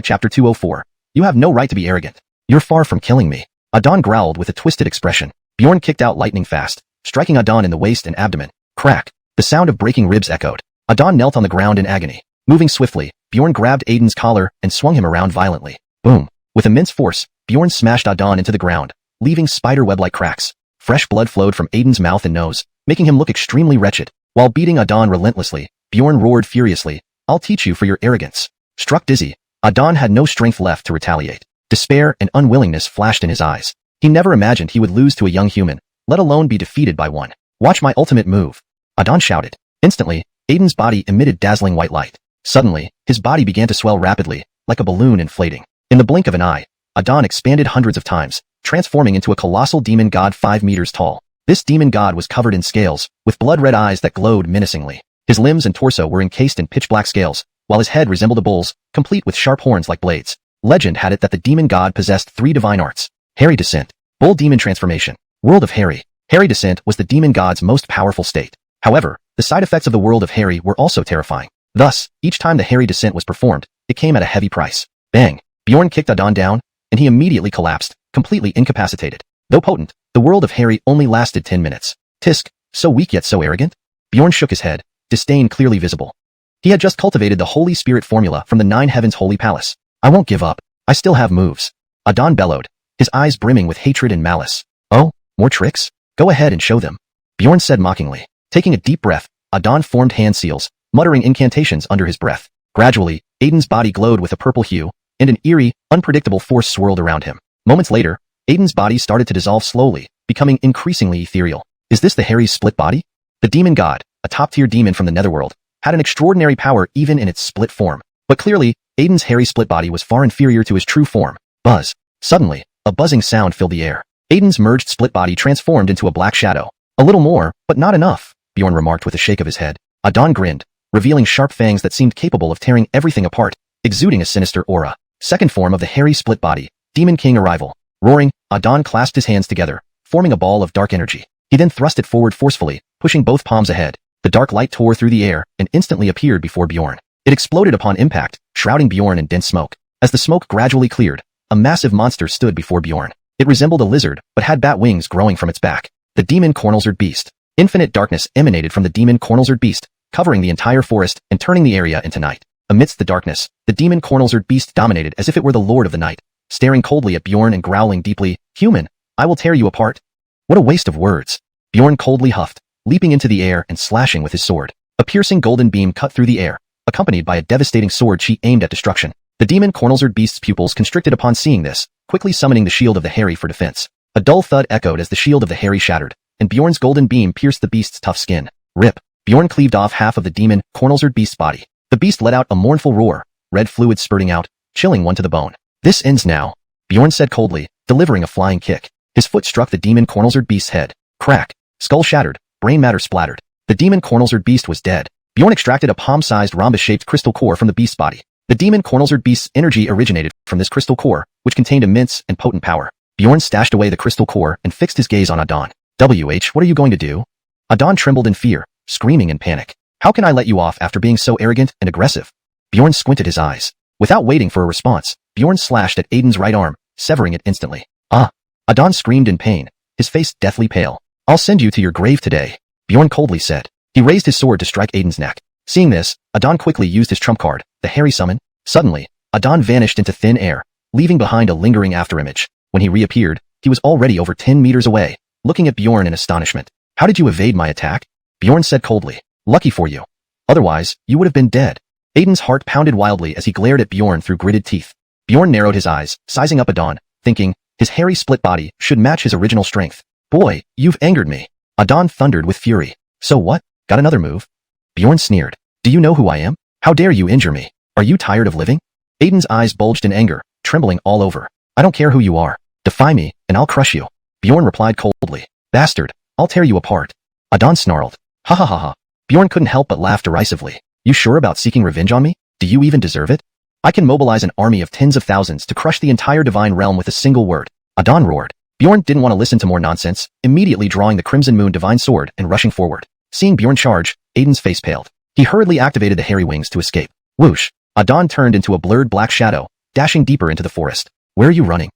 chapter 204. You have no right to be arrogant. You're far from killing me. Adon growled with a twisted expression. Bjorn kicked out lightning fast, striking Adon in the waist and abdomen. Crack. The sound of breaking ribs echoed. Adon knelt on the ground in agony. Moving swiftly, Bjorn grabbed Aiden's collar and swung him around violently. Boom. With immense force, Bjorn smashed Adon into the ground, leaving spiderweb-like cracks. Fresh blood flowed from Aiden's mouth and nose, making him look extremely wretched. While beating Adon relentlessly, Bjorn roared furiously, I'll teach you for your arrogance. Struck dizzy, Adon had no strength left to retaliate. Despair and unwillingness flashed in his eyes. He never imagined he would lose to a young human, let alone be defeated by one. Watch my ultimate move. Adon shouted. Instantly, Aiden's body emitted dazzling white light. Suddenly, his body began to swell rapidly, like a balloon inflating. In the blink of an eye, Adon expanded hundreds of times, transforming into a colossal demon god 5 meters tall. This demon god was covered in scales, with blood-red eyes that glowed menacingly. His limbs and torso were encased in pitch-black scales, while his head resembled a bull's, complete with sharp horns like blades. Legend had it that the demon god possessed 3 divine arts. Hairy Descent. Bull Demon Transformation. World of Hairy. Hairy Descent was the demon god's most powerful state. However, the side effects of the World of Hairy were also terrifying. Thus, each time the Hairy Descent was performed, it came at a heavy price. Bang! Bjorn kicked Adon down, and he immediately collapsed, completely incapacitated. Though potent, the World of Hairy only lasted 10 minutes. Tisk, so weak yet so arrogant? Bjorn shook his head, disdain clearly visible. He had just cultivated the Holy Spirit formula from the 9 Heavens Holy Palace. I won't give up. I still have moves. Adon bellowed, his eyes brimming with hatred and malice. Oh, more tricks? Go ahead and show them. Bjorn said mockingly. Taking a deep breath, Adon formed hand seals, muttering incantations under his breath. Gradually, Aiden's body glowed with a purple hue, and an eerie, unpredictable force swirled around him. Moments later, Aiden's body started to dissolve slowly, becoming increasingly ethereal. Is this the Hairy's split body? The demon god, a top-tier demon from the netherworld, had an extraordinary power even in its split form. But clearly, Aiden's hairy split body was far inferior to his true form. Buzz. Suddenly, a buzzing sound filled the air. Aiden's merged split body transformed into a black shadow. A little more, but not enough, Bjorn remarked with a shake of his head. Adon grinned, revealing sharp fangs that seemed capable of tearing everything apart, exuding a sinister aura. Second form of the hairy split body, Demon King arrival. Roaring, Adon clasped his hands together, forming a ball of dark energy. He then thrust it forward forcefully, pushing both palms ahead. The dark light tore through the air and instantly appeared before Bjorn. It exploded upon impact, shrouding Bjorn in dense smoke. As the smoke gradually cleared, a massive monster stood before Bjorn. It resembled a lizard, but had bat wings growing from its back. The Demon Cornelzard Beast. Infinite darkness emanated from the Demon Cornelzard Beast, covering the entire forest and turning the area into night. Amidst the darkness, the Demon Cornelzard Beast dominated as if it were the Lord of the Night, staring coldly at Bjorn and growling deeply, "Human, I will tear you apart." What a waste of words. Bjorn coldly huffed, leaping into the air and slashing with his sword. A piercing golden beam cut through the air, accompanied by a devastating sword she aimed at destruction. The Demon Cornelzard Beast's pupils constricted upon seeing this, quickly summoning the shield of the Hairy for defense. A dull thud echoed as the shield of the Hairy shattered, and Bjorn's golden beam pierced the beast's tough skin. Rip. Bjorn cleaved off half of the Demon Cornelzard Beast's body. The beast let out a mournful roar, red fluid spurting out, chilling one to the bone. This ends now, Bjorn said coldly, delivering a flying kick. His foot struck the Demon Cornelzard Beast's head. Crack. Skull shattered, brain matter splattered. The Demon Cornelzard Beast was dead. Bjorn extracted a palm-sized rhombus-shaped crystal core from the beast's body. The Demon Cornelzard Beast's energy originated from this crystal core, which contained immense and potent power. Bjorn stashed away the crystal core and fixed his gaze on Adon. What are you going to do? Adon trembled in fear, screaming in panic. How can I let you off after being so arrogant and aggressive? Bjorn squinted his eyes. Without waiting for a response, Bjorn slashed at Aiden's right arm, severing it instantly. Ah! Adon screamed in pain, his face deathly pale. I'll send you to your grave today, Bjorn coldly said. He raised his sword to strike Aiden's neck. Seeing this, Adon quickly used his trump card, the Hairy Summon. Suddenly, Adon vanished into thin air, leaving behind a lingering afterimage. When he reappeared, he was already over 10 meters away, looking at Bjorn in astonishment. How did you evade my attack? Bjorn said coldly. Lucky for you. Otherwise, you would have been dead. Aiden's heart pounded wildly as he glared at Bjorn through gritted teeth. Bjorn narrowed his eyes, sizing up Adon, thinking, His hairy split body should match his original strength. Boy, you've angered me. Adon thundered with fury. So what? Got another move? Bjorn sneered. Do you know who I am? How dare you injure me? Are you tired of living? Aiden's eyes bulged in anger, trembling all over. I don't care who you are. Defy me, and I'll crush you. Bjorn replied coldly. Bastard, I'll tear you apart. Adon snarled. Ha ha ha ha. Bjorn couldn't help but laugh derisively. You sure about seeking revenge on me? Do you even deserve it? I can mobilize an army of tens of thousands to crush the entire divine realm with a single word. Adon roared. Bjorn didn't want to listen to more nonsense, immediately drawing the Crimson Moon divine sword and rushing forward. Seeing Bjorn charge, Aiden's face paled. He hurriedly activated the hairy wings to escape. Whoosh! Adon turned into a blurred black shadow, dashing deeper into the forest. Where are you running?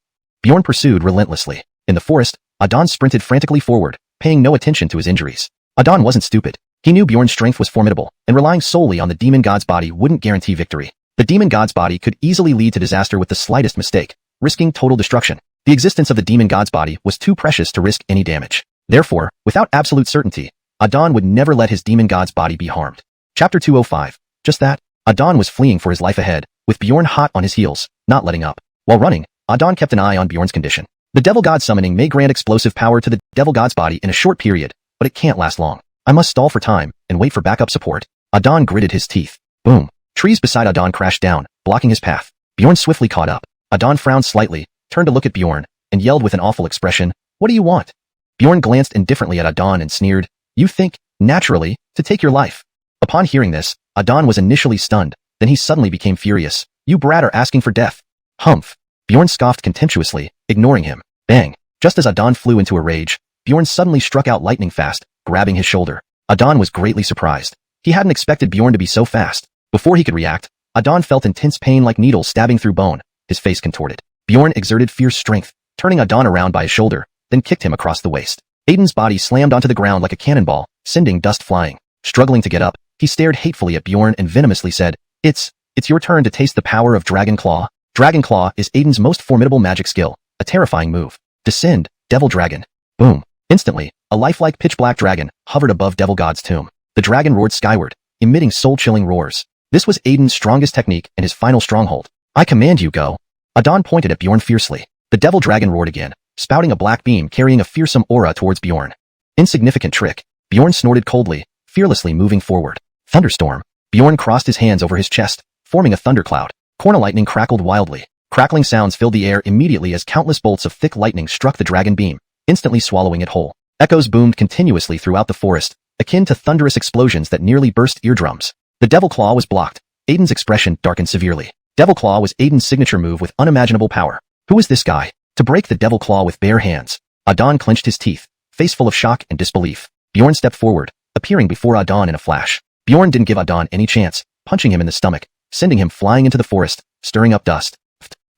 Bjorn pursued relentlessly. In the forest, Adon sprinted frantically forward, paying no attention to his injuries. Adon wasn't stupid. He knew Bjorn's strength was formidable, and relying solely on the demon god's body wouldn't guarantee victory. The demon god's body could easily lead to disaster with the slightest mistake, risking total destruction. The existence of the demon god's body was too precious to risk any damage. Therefore, without absolute certainty, Adon would never let his demon god's body be harmed. Chapter 205. Just that, Adon was fleeing for his life ahead, with Bjorn hot on his heels, not letting up. While running, Adon kept an eye on Bjorn's condition. The devil god summoning may grant explosive power to the devil god's body in a short period, but it can't last long. I must stall for time and wait for backup support. Adon gritted his teeth. Boom. Trees beside Adon crashed down, blocking his path. Bjorn swiftly caught up. Adon frowned slightly, turned to look at Bjorn, and yelled with an awful expression, "What do you want?" Bjorn glanced indifferently at Adon and sneered, "You think, naturally, to take your life." Upon hearing this, Adon was initially stunned, then he suddenly became furious. "You brat are asking for death." Humph. Bjorn scoffed contemptuously, ignoring him. Bang. Just as Adon flew into a rage, Bjorn suddenly struck out lightning fast, grabbing his shoulder. Adon was greatly surprised. He hadn't expected Bjorn to be so fast. Before he could react, Adon felt intense pain like needles stabbing through bone. His face contorted. Bjorn exerted fierce strength, turning Adon around by his shoulder, then kicked him across the waist. Aiden's body slammed onto the ground like a cannonball, sending dust flying. Struggling to get up, he stared hatefully at Bjorn and venomously said, It's your turn to taste the power of Dragon Claw. Dragon Claw is Aiden's most formidable magic skill, a terrifying move. Descend, Devil Dragon. Boom. Instantly, a lifelike pitch-black dragon hovered above Devil God's tomb. The dragon roared skyward, emitting soul-chilling roars. This was Aiden's strongest technique and his final stronghold. I command you, go. Adon pointed at Bjorn fiercely. The Devil Dragon roared again, spouting a black beam carrying a fearsome aura towards Bjorn. Insignificant trick. Bjorn snorted coldly, fearlessly moving forward. Thunderstorm. Bjorn crossed his hands over his chest, forming a thundercloud. Corna lightning crackled wildly. Crackling sounds filled the air immediately as countless bolts of thick lightning struck the dragon beam, instantly swallowing it whole. Echoes boomed continuously throughout the forest, akin to thunderous explosions that nearly burst eardrums. The Devil Claw was blocked. Aiden's expression darkened severely. Devil Claw was Aiden's signature move with unimaginable power. Who is this guy? To break the Devil Claw with bare hands. Adon clenched his teeth, face full of shock and disbelief. Bjorn stepped forward, appearing before Adon in a flash. Bjorn didn't give Adon any chance, punching him in the stomach, sending him flying into the forest, stirring up dust.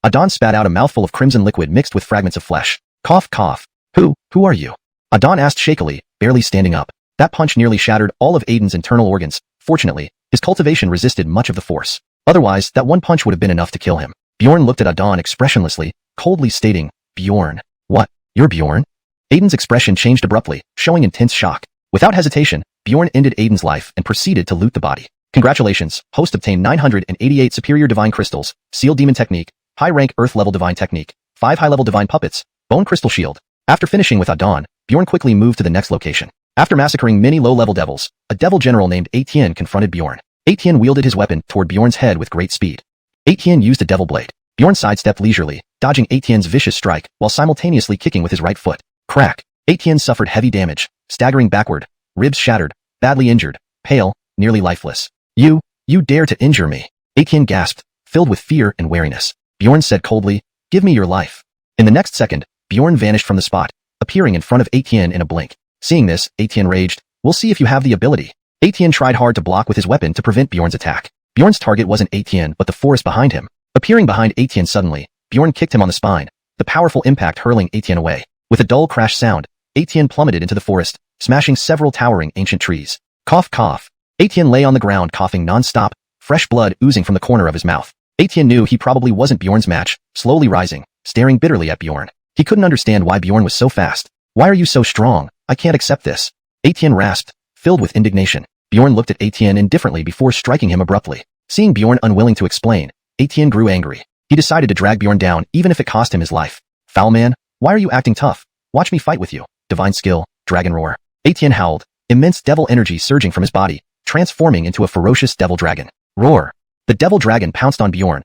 Adon spat out a mouthful of crimson liquid mixed with fragments of flesh. Cough, cough. Who are you? Adon asked shakily, barely standing up. That punch nearly shattered all of Aiden's internal organs. Fortunately, his cultivation resisted much of the force. Otherwise, that one punch would have been enough to kill him. Bjorn looked at Adon expressionlessly, coldly stating, Bjorn. What? You're Bjorn? Aiden's expression changed abruptly, showing intense shock. Without hesitation, Bjorn ended Aiden's life and proceeded to loot the body. Congratulations, host obtained 988 superior divine crystals, sealed demon technique, high rank earth level divine technique, 5 high level divine puppets, bone crystal shield. After finishing with Adon, Bjorn quickly moved to the next location. After massacring many low-level devils, a devil general named Etienne confronted Bjorn. Etienne wielded his weapon toward Bjorn's head with great speed. Etienne used a devil blade. Bjorn sidestepped leisurely, dodging Etienne's vicious strike while simultaneously kicking with his right foot. Crack. Etienne suffered heavy damage, staggering backward, ribs shattered, badly injured, pale, nearly lifeless. You dare to injure me? Etienne gasped, filled with fear and wariness. Bjorn said coldly, give me your life. In the next second, Bjorn vanished from the spot, appearing in front of Etienne in a blink. Seeing this, Etienne raged, we'll see if you have the ability. Etienne tried hard to block with his weapon to prevent Bjorn's attack. Bjorn's target wasn't Etienne but the forest behind him. Appearing behind Etienne suddenly, Bjorn kicked him on the spine, the powerful impact hurling Etienne away. With a dull crash sound, Etienne plummeted into the forest, smashing several towering ancient trees. Cough, cough. Etienne lay on the ground coughing non-stop, fresh blood oozing from the corner of his mouth. Etienne knew he probably wasn't Bjorn's match, slowly rising, staring bitterly at Bjorn. He couldn't understand why Bjorn was so fast. Why are you so strong? I can't accept this. Etienne rasped, filled with indignation. Bjorn looked at Etienne indifferently before striking him abruptly. Seeing Bjorn unwilling to explain, Etienne grew angry. He decided to drag Bjorn down even if it cost him his life. Foul man, why are you acting tough? Watch me fight with you. Divine skill, dragon roar. Etienne howled, immense devil energy surging from his body, transforming into a ferocious devil dragon. Roar. The devil dragon pounced on Bjorn,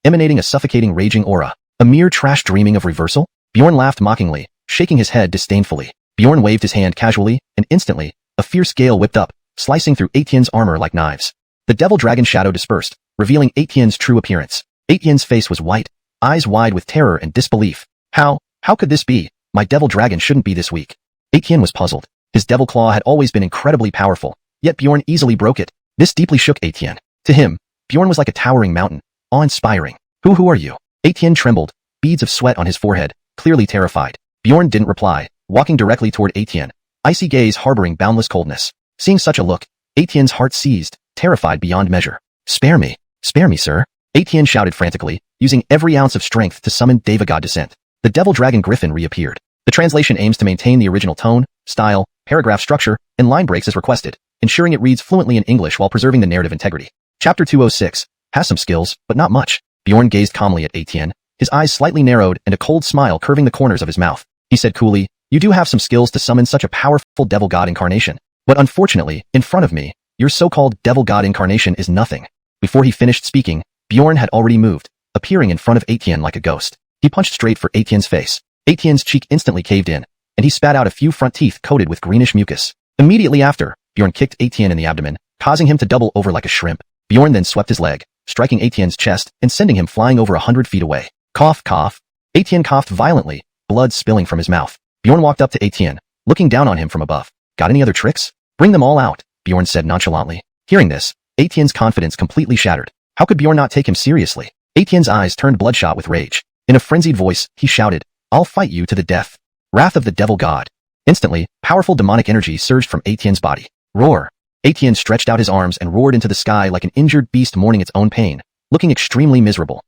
emanating a suffocating raging aura. A mere trash dreaming of reversal? Bjorn laughed mockingly, shaking his head disdainfully. Bjorn waved his hand casually, and instantly, a fierce gale whipped up, slicing through Etienne's armor like knives. The devil dragon shadow dispersed, revealing Etienne's true appearance. Etienne's face was white, eyes wide with terror and disbelief. How could this be? My devil dragon shouldn't be this weak. Etienne was puzzled. His devil claw had always been incredibly powerful, yet Bjorn easily broke it. This deeply shook Etienne. To him, Bjorn was like a towering mountain, awe-inspiring. Who are you? Etienne trembled, beads of sweat on his forehead, clearly terrified. Bjorn didn't reply, walking directly toward Etienne, icy gaze harboring boundless coldness. Seeing such a look, Etienne's heart seized, terrified beyond measure. Spare me, sir. Etienne shouted frantically, using every ounce of strength to summon Devagod descent. The devil dragon griffin reappeared. The translation aims to maintain the original tone, style, paragraph structure, and line breaks as requested, ensuring it reads fluently in English while preserving the narrative integrity. Chapter 206. Has some skills, but not much. Bjorn gazed calmly at Etienne, his eyes slightly narrowed and a cold smile curving the corners of his mouth. He said coolly, you do have some skills to summon such a powerful devil god incarnation. But unfortunately, in front of me, your so-called devil god incarnation is nothing. Before he finished speaking, Bjorn had already moved, appearing in front of Etienne like a ghost. He punched straight for Etienne's face. Etienne's cheek instantly caved in, and he spat out a few front teeth coated with greenish mucus. Immediately after, Bjorn kicked Etienne in the abdomen, causing him to double over like a shrimp. Bjorn then swept his leg, striking Etienne's chest and sending him flying over 100 feet away. Cough, cough. Etienne coughed violently, blood spilling from his mouth. Bjorn walked up to Etienne, looking down on him from above. Got any other tricks? Bring them all out, Bjorn said nonchalantly. Hearing this, Etienne's confidence completely shattered. How could Bjorn not take him seriously? Etienne's eyes turned bloodshot with rage. In a frenzied voice, he shouted, I'll fight you to the death. Wrath of the devil god. Instantly, powerful demonic energy surged from Etienne's body. Roar. Etienne stretched out his arms and roared into the sky like an injured beast mourning its own pain, looking extremely miserable.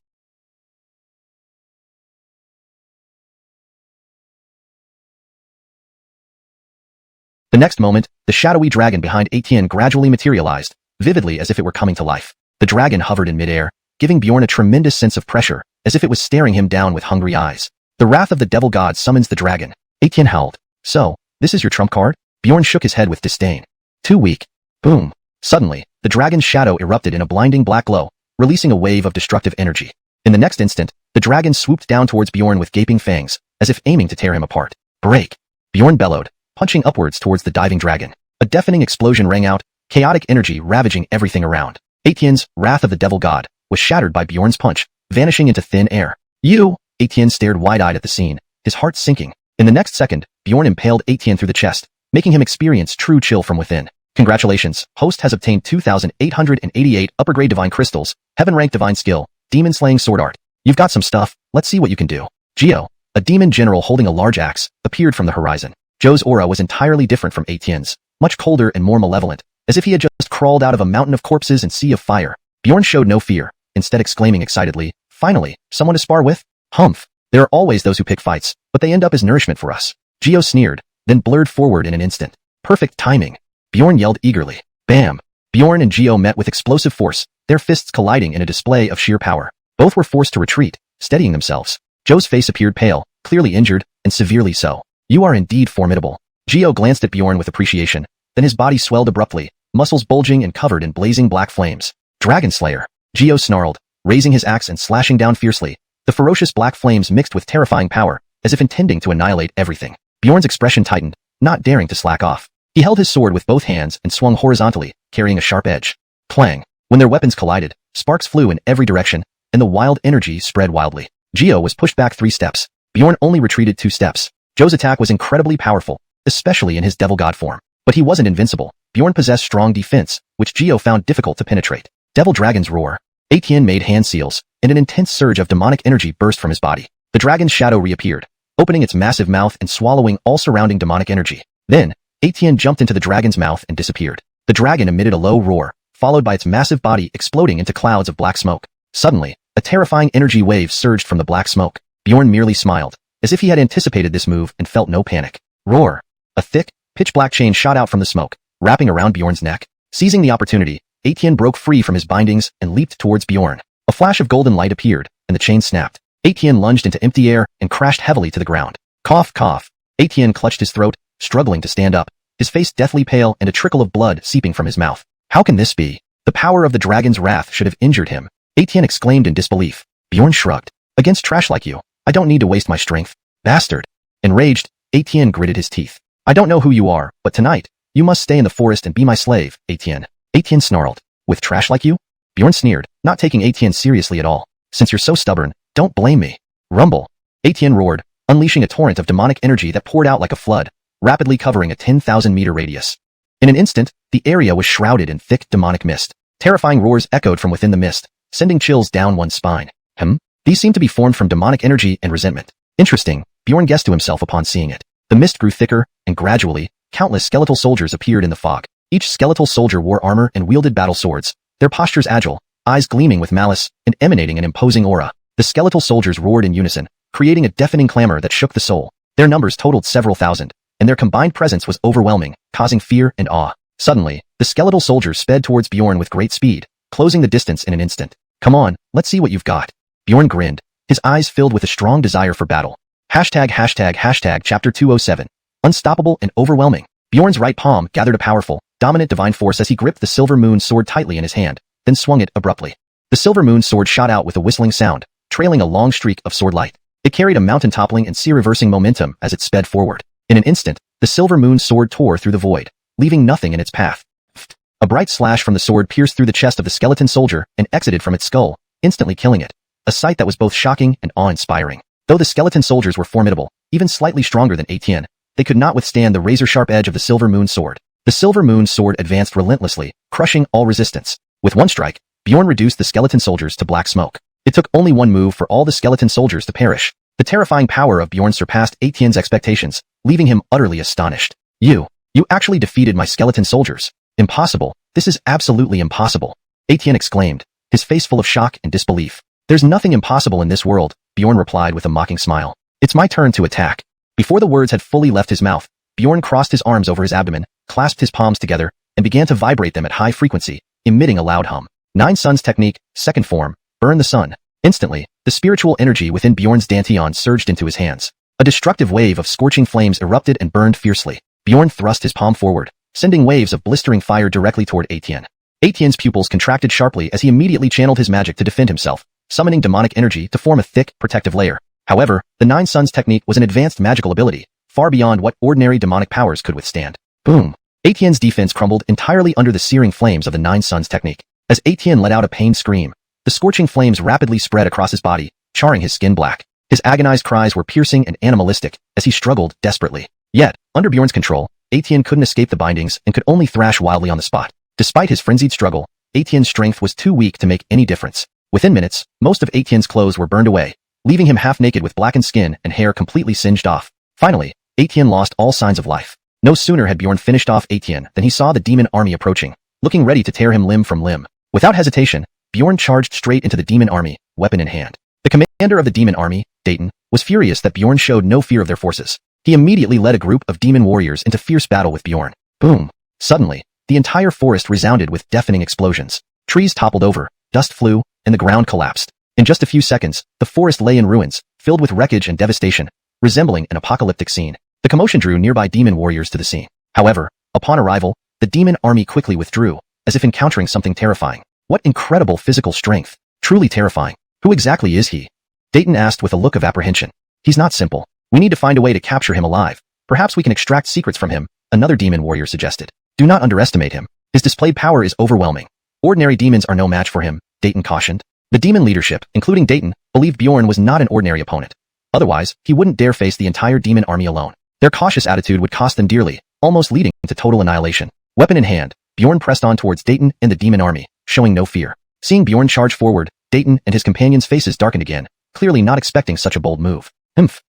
The next moment, the shadowy dragon behind Etienne gradually materialized, vividly as if it were coming to life. The dragon hovered in midair, giving Bjorn a tremendous sense of pressure, as if it was staring him down with hungry eyes. The wrath of the devil god summons the dragon. Etienne howled. So, this is your trump card? Bjorn shook his head with disdain. Too weak. Boom. Suddenly, the dragon's shadow erupted in a blinding black glow, releasing a wave of destructive energy. In the next instant, the dragon swooped down towards Bjorn with gaping fangs, as if aiming to tear him apart. Break! Bjorn bellowed, punching upwards towards the diving dragon. A deafening explosion rang out, chaotic energy ravaging everything around. Etienne's wrath of the devil god was shattered by Bjorn's punch, vanishing into thin air. You! Etienne stared wide-eyed at the scene, his heart sinking. In the next second, Bjorn impaled Etienne through the chest, making him experience true chill from within. Congratulations, host has obtained 2,888 upper-grade divine crystals, heaven-rank divine skill, demon-slaying sword art. You've got some stuff, let's see what you can do. Geo, a demon general holding a large axe, appeared from the horizon. Joe's aura was entirely different from Etienne's, much colder and more malevolent, as if he had just crawled out of a mountain of corpses and sea of fire. Bjorn showed no fear, instead exclaiming excitedly, finally, someone to spar with? Humph. There are always those who pick fights, but they end up as nourishment for us. Geo sneered, then blurred forward in an instant. Perfect timing. Bjorn yelled eagerly. Bam! Bjorn and Geo met with explosive force, their fists colliding in a display of sheer power. Both were forced to retreat, steadying themselves. Joe's face appeared pale, clearly injured, and severely so. You are indeed formidable. Geo glanced at Bjorn with appreciation, then his body swelled abruptly, muscles bulging and covered in blazing black flames. Dragon Slayer. Geo snarled, raising his axe and slashing down fiercely. The ferocious black flames mixed with terrifying power, as if intending to annihilate everything. Bjorn's expression tightened, not daring to slack off. He held his sword with both hands and swung horizontally, carrying a sharp edge. Clang. When their weapons collided, sparks flew in every direction, and the wild energy spread wildly. Geo was pushed back 3 steps. Bjorn only retreated 2 steps. Joe's attack was incredibly powerful, especially in his devil god form. But he wasn't invincible. Bjorn possessed strong defense, which Geo found difficult to penetrate. Devil Dragon's roar. Etienne made hand seals, and an intense surge of demonic energy burst from his body. The dragon's shadow reappeared, opening its massive mouth and swallowing all surrounding demonic energy. Then, Etienne jumped into the dragon's mouth and disappeared. The dragon emitted a low roar, followed by its massive body exploding into clouds of black smoke. Suddenly, a terrifying energy wave surged from the black smoke. Bjorn merely smiled, as if he had anticipated this move and felt no panic. Roar! A thick, pitch-black chain shot out from the smoke, wrapping around Bjorn's neck. Seizing the opportunity, Etienne broke free from his bindings and leaped towards Bjorn. A flash of golden light appeared, and the chain snapped. Etienne lunged into empty air and crashed heavily to the ground. Cough, cough. Etienne clutched his throat, struggling to stand up, his face deathly pale and a trickle of blood seeping from his mouth. How can this be? The power of the dragon's wrath should have injured him. Etienne exclaimed in disbelief. Bjorn shrugged. Against trash like you, I don't need to waste my strength. Bastard. Enraged, Etienne gritted his teeth. I don't know who you are, but tonight, you must stay in the forest and be my slave, Etienne. Etienne snarled. With trash like you? Bjorn sneered, not taking Etienne seriously at all. Since you're so stubborn, don't blame me. Rumble. Etienne roared, unleashing a torrent of demonic energy that poured out like a flood, rapidly covering a 10,000-meter radius. In an instant, the area was shrouded in thick demonic mist. Terrifying roars echoed from within the mist, sending chills down one's spine. These seemed to be formed from demonic energy and resentment. Interesting, Bjorn guessed to himself upon seeing it. The mist grew thicker, and gradually, countless skeletal soldiers appeared in the fog. Each skeletal soldier wore armor and wielded battle swords, their postures agile, eyes gleaming with malice, and emanating an imposing aura. The skeletal soldiers roared in unison, creating a deafening clamor that shook the soul. Their numbers totaled several thousand, and their combined presence was overwhelming, causing fear and awe. Suddenly, the skeletal soldiers sped towards Bjorn with great speed, closing the distance in an instant. Come on, let's see what you've got. Bjorn grinned, his eyes filled with a strong desire for battle. ###Chapter 207. Unstoppable and overwhelming. Bjorn's right palm gathered a powerful, dominant divine force as he gripped the silver moon sword tightly in his hand, then swung it abruptly. The silver moon sword shot out with a whistling sound, trailing a long streak of sword light. It carried a mountain-toppling and sea-reversing momentum as it sped forward. In an instant, the silver moon sword tore through the void, leaving nothing in its path. A bright slash from the sword pierced through the chest of the skeleton soldier and exited from its skull, instantly killing it. A sight that was both shocking and awe-inspiring. Though the skeleton soldiers were formidable, even slightly stronger than Etienne, they could not withstand the razor-sharp edge of the silver moon sword. The silver moon sword advanced relentlessly, crushing all resistance. With one strike, Bjorn reduced the skeleton soldiers to black smoke. It took only one move for all the skeleton soldiers to perish. The terrifying power of Bjorn surpassed Etienne's expectations, leaving him utterly astonished. You actually defeated my skeleton soldiers. Impossible. This is absolutely impossible. Etienne exclaimed, his face full of shock and disbelief. There's nothing impossible in this world, Bjorn replied with a mocking smile. It's my turn to attack. Before the words had fully left his mouth, Bjorn crossed his arms over his abdomen, clasped his palms together, and began to vibrate them at high frequency, emitting a loud hum. Nine Suns Technique, Second Form, Burn the Sun. Instantly, the spiritual energy within Bjorn's dantian surged into his hands. A destructive wave of scorching flames erupted and burned fiercely. Bjorn thrust his palm forward, sending waves of blistering fire directly toward Etienne. Etienne's pupils contracted sharply as he immediately channeled his magic to defend himself, summoning demonic energy to form a thick, protective layer. However, the Nine Suns Technique was an advanced magical ability, far beyond what ordinary demonic powers could withstand. Boom! Etienne's defense crumbled entirely under the searing flames of the Nine Suns Technique. As Etienne let out a pained scream, the scorching flames rapidly spread across his body, charring his skin black. His agonized cries were piercing and animalistic as he struggled desperately. Yet, under Bjorn's control, Etienne couldn't escape the bindings and could only thrash wildly on the spot. Despite his frenzied struggle, Etienne's strength was too weak to make any difference. Within minutes, most of Etienne's clothes were burned away, leaving him half naked with blackened skin and hair completely singed off. Finally, Etienne lost all signs of life. No sooner had Bjorn finished off Etienne than he saw the demon army approaching, looking ready to tear him limb from limb. Without hesitation, Bjorn charged straight into the demon army, weapon in hand. The commander of the demon army, Dayton, was furious that Bjorn showed no fear of their forces. He immediately led a group of demon warriors into fierce battle with Bjorn. Boom! Suddenly, the entire forest resounded with deafening explosions. Trees toppled over, dust flew, and the ground collapsed. In just a few seconds, the forest lay in ruins, filled with wreckage and devastation, resembling an apocalyptic scene. The commotion drew nearby demon warriors to the scene. However, upon arrival, the demon army quickly withdrew, as if encountering something terrifying. What incredible physical strength! Truly terrifying. Who exactly is he? Dayton asked with a look of apprehension. He's not simple. We need to find a way to capture him alive. Perhaps we can extract secrets from him, another demon warrior suggested. Do not underestimate him. His displayed power is overwhelming. Ordinary demons are no match for him, Dayton cautioned. The demon leadership, including Dayton, believed Bjorn was not an ordinary opponent. Otherwise, he wouldn't dare face the entire demon army alone. Their cautious attitude would cost them dearly, almost leading to total annihilation. Weapon in hand, Bjorn pressed on towards Dayton and the demon army, showing no fear. Seeing Bjorn charge forward, Dayton and his companions' faces darkened again, clearly not expecting such a bold move.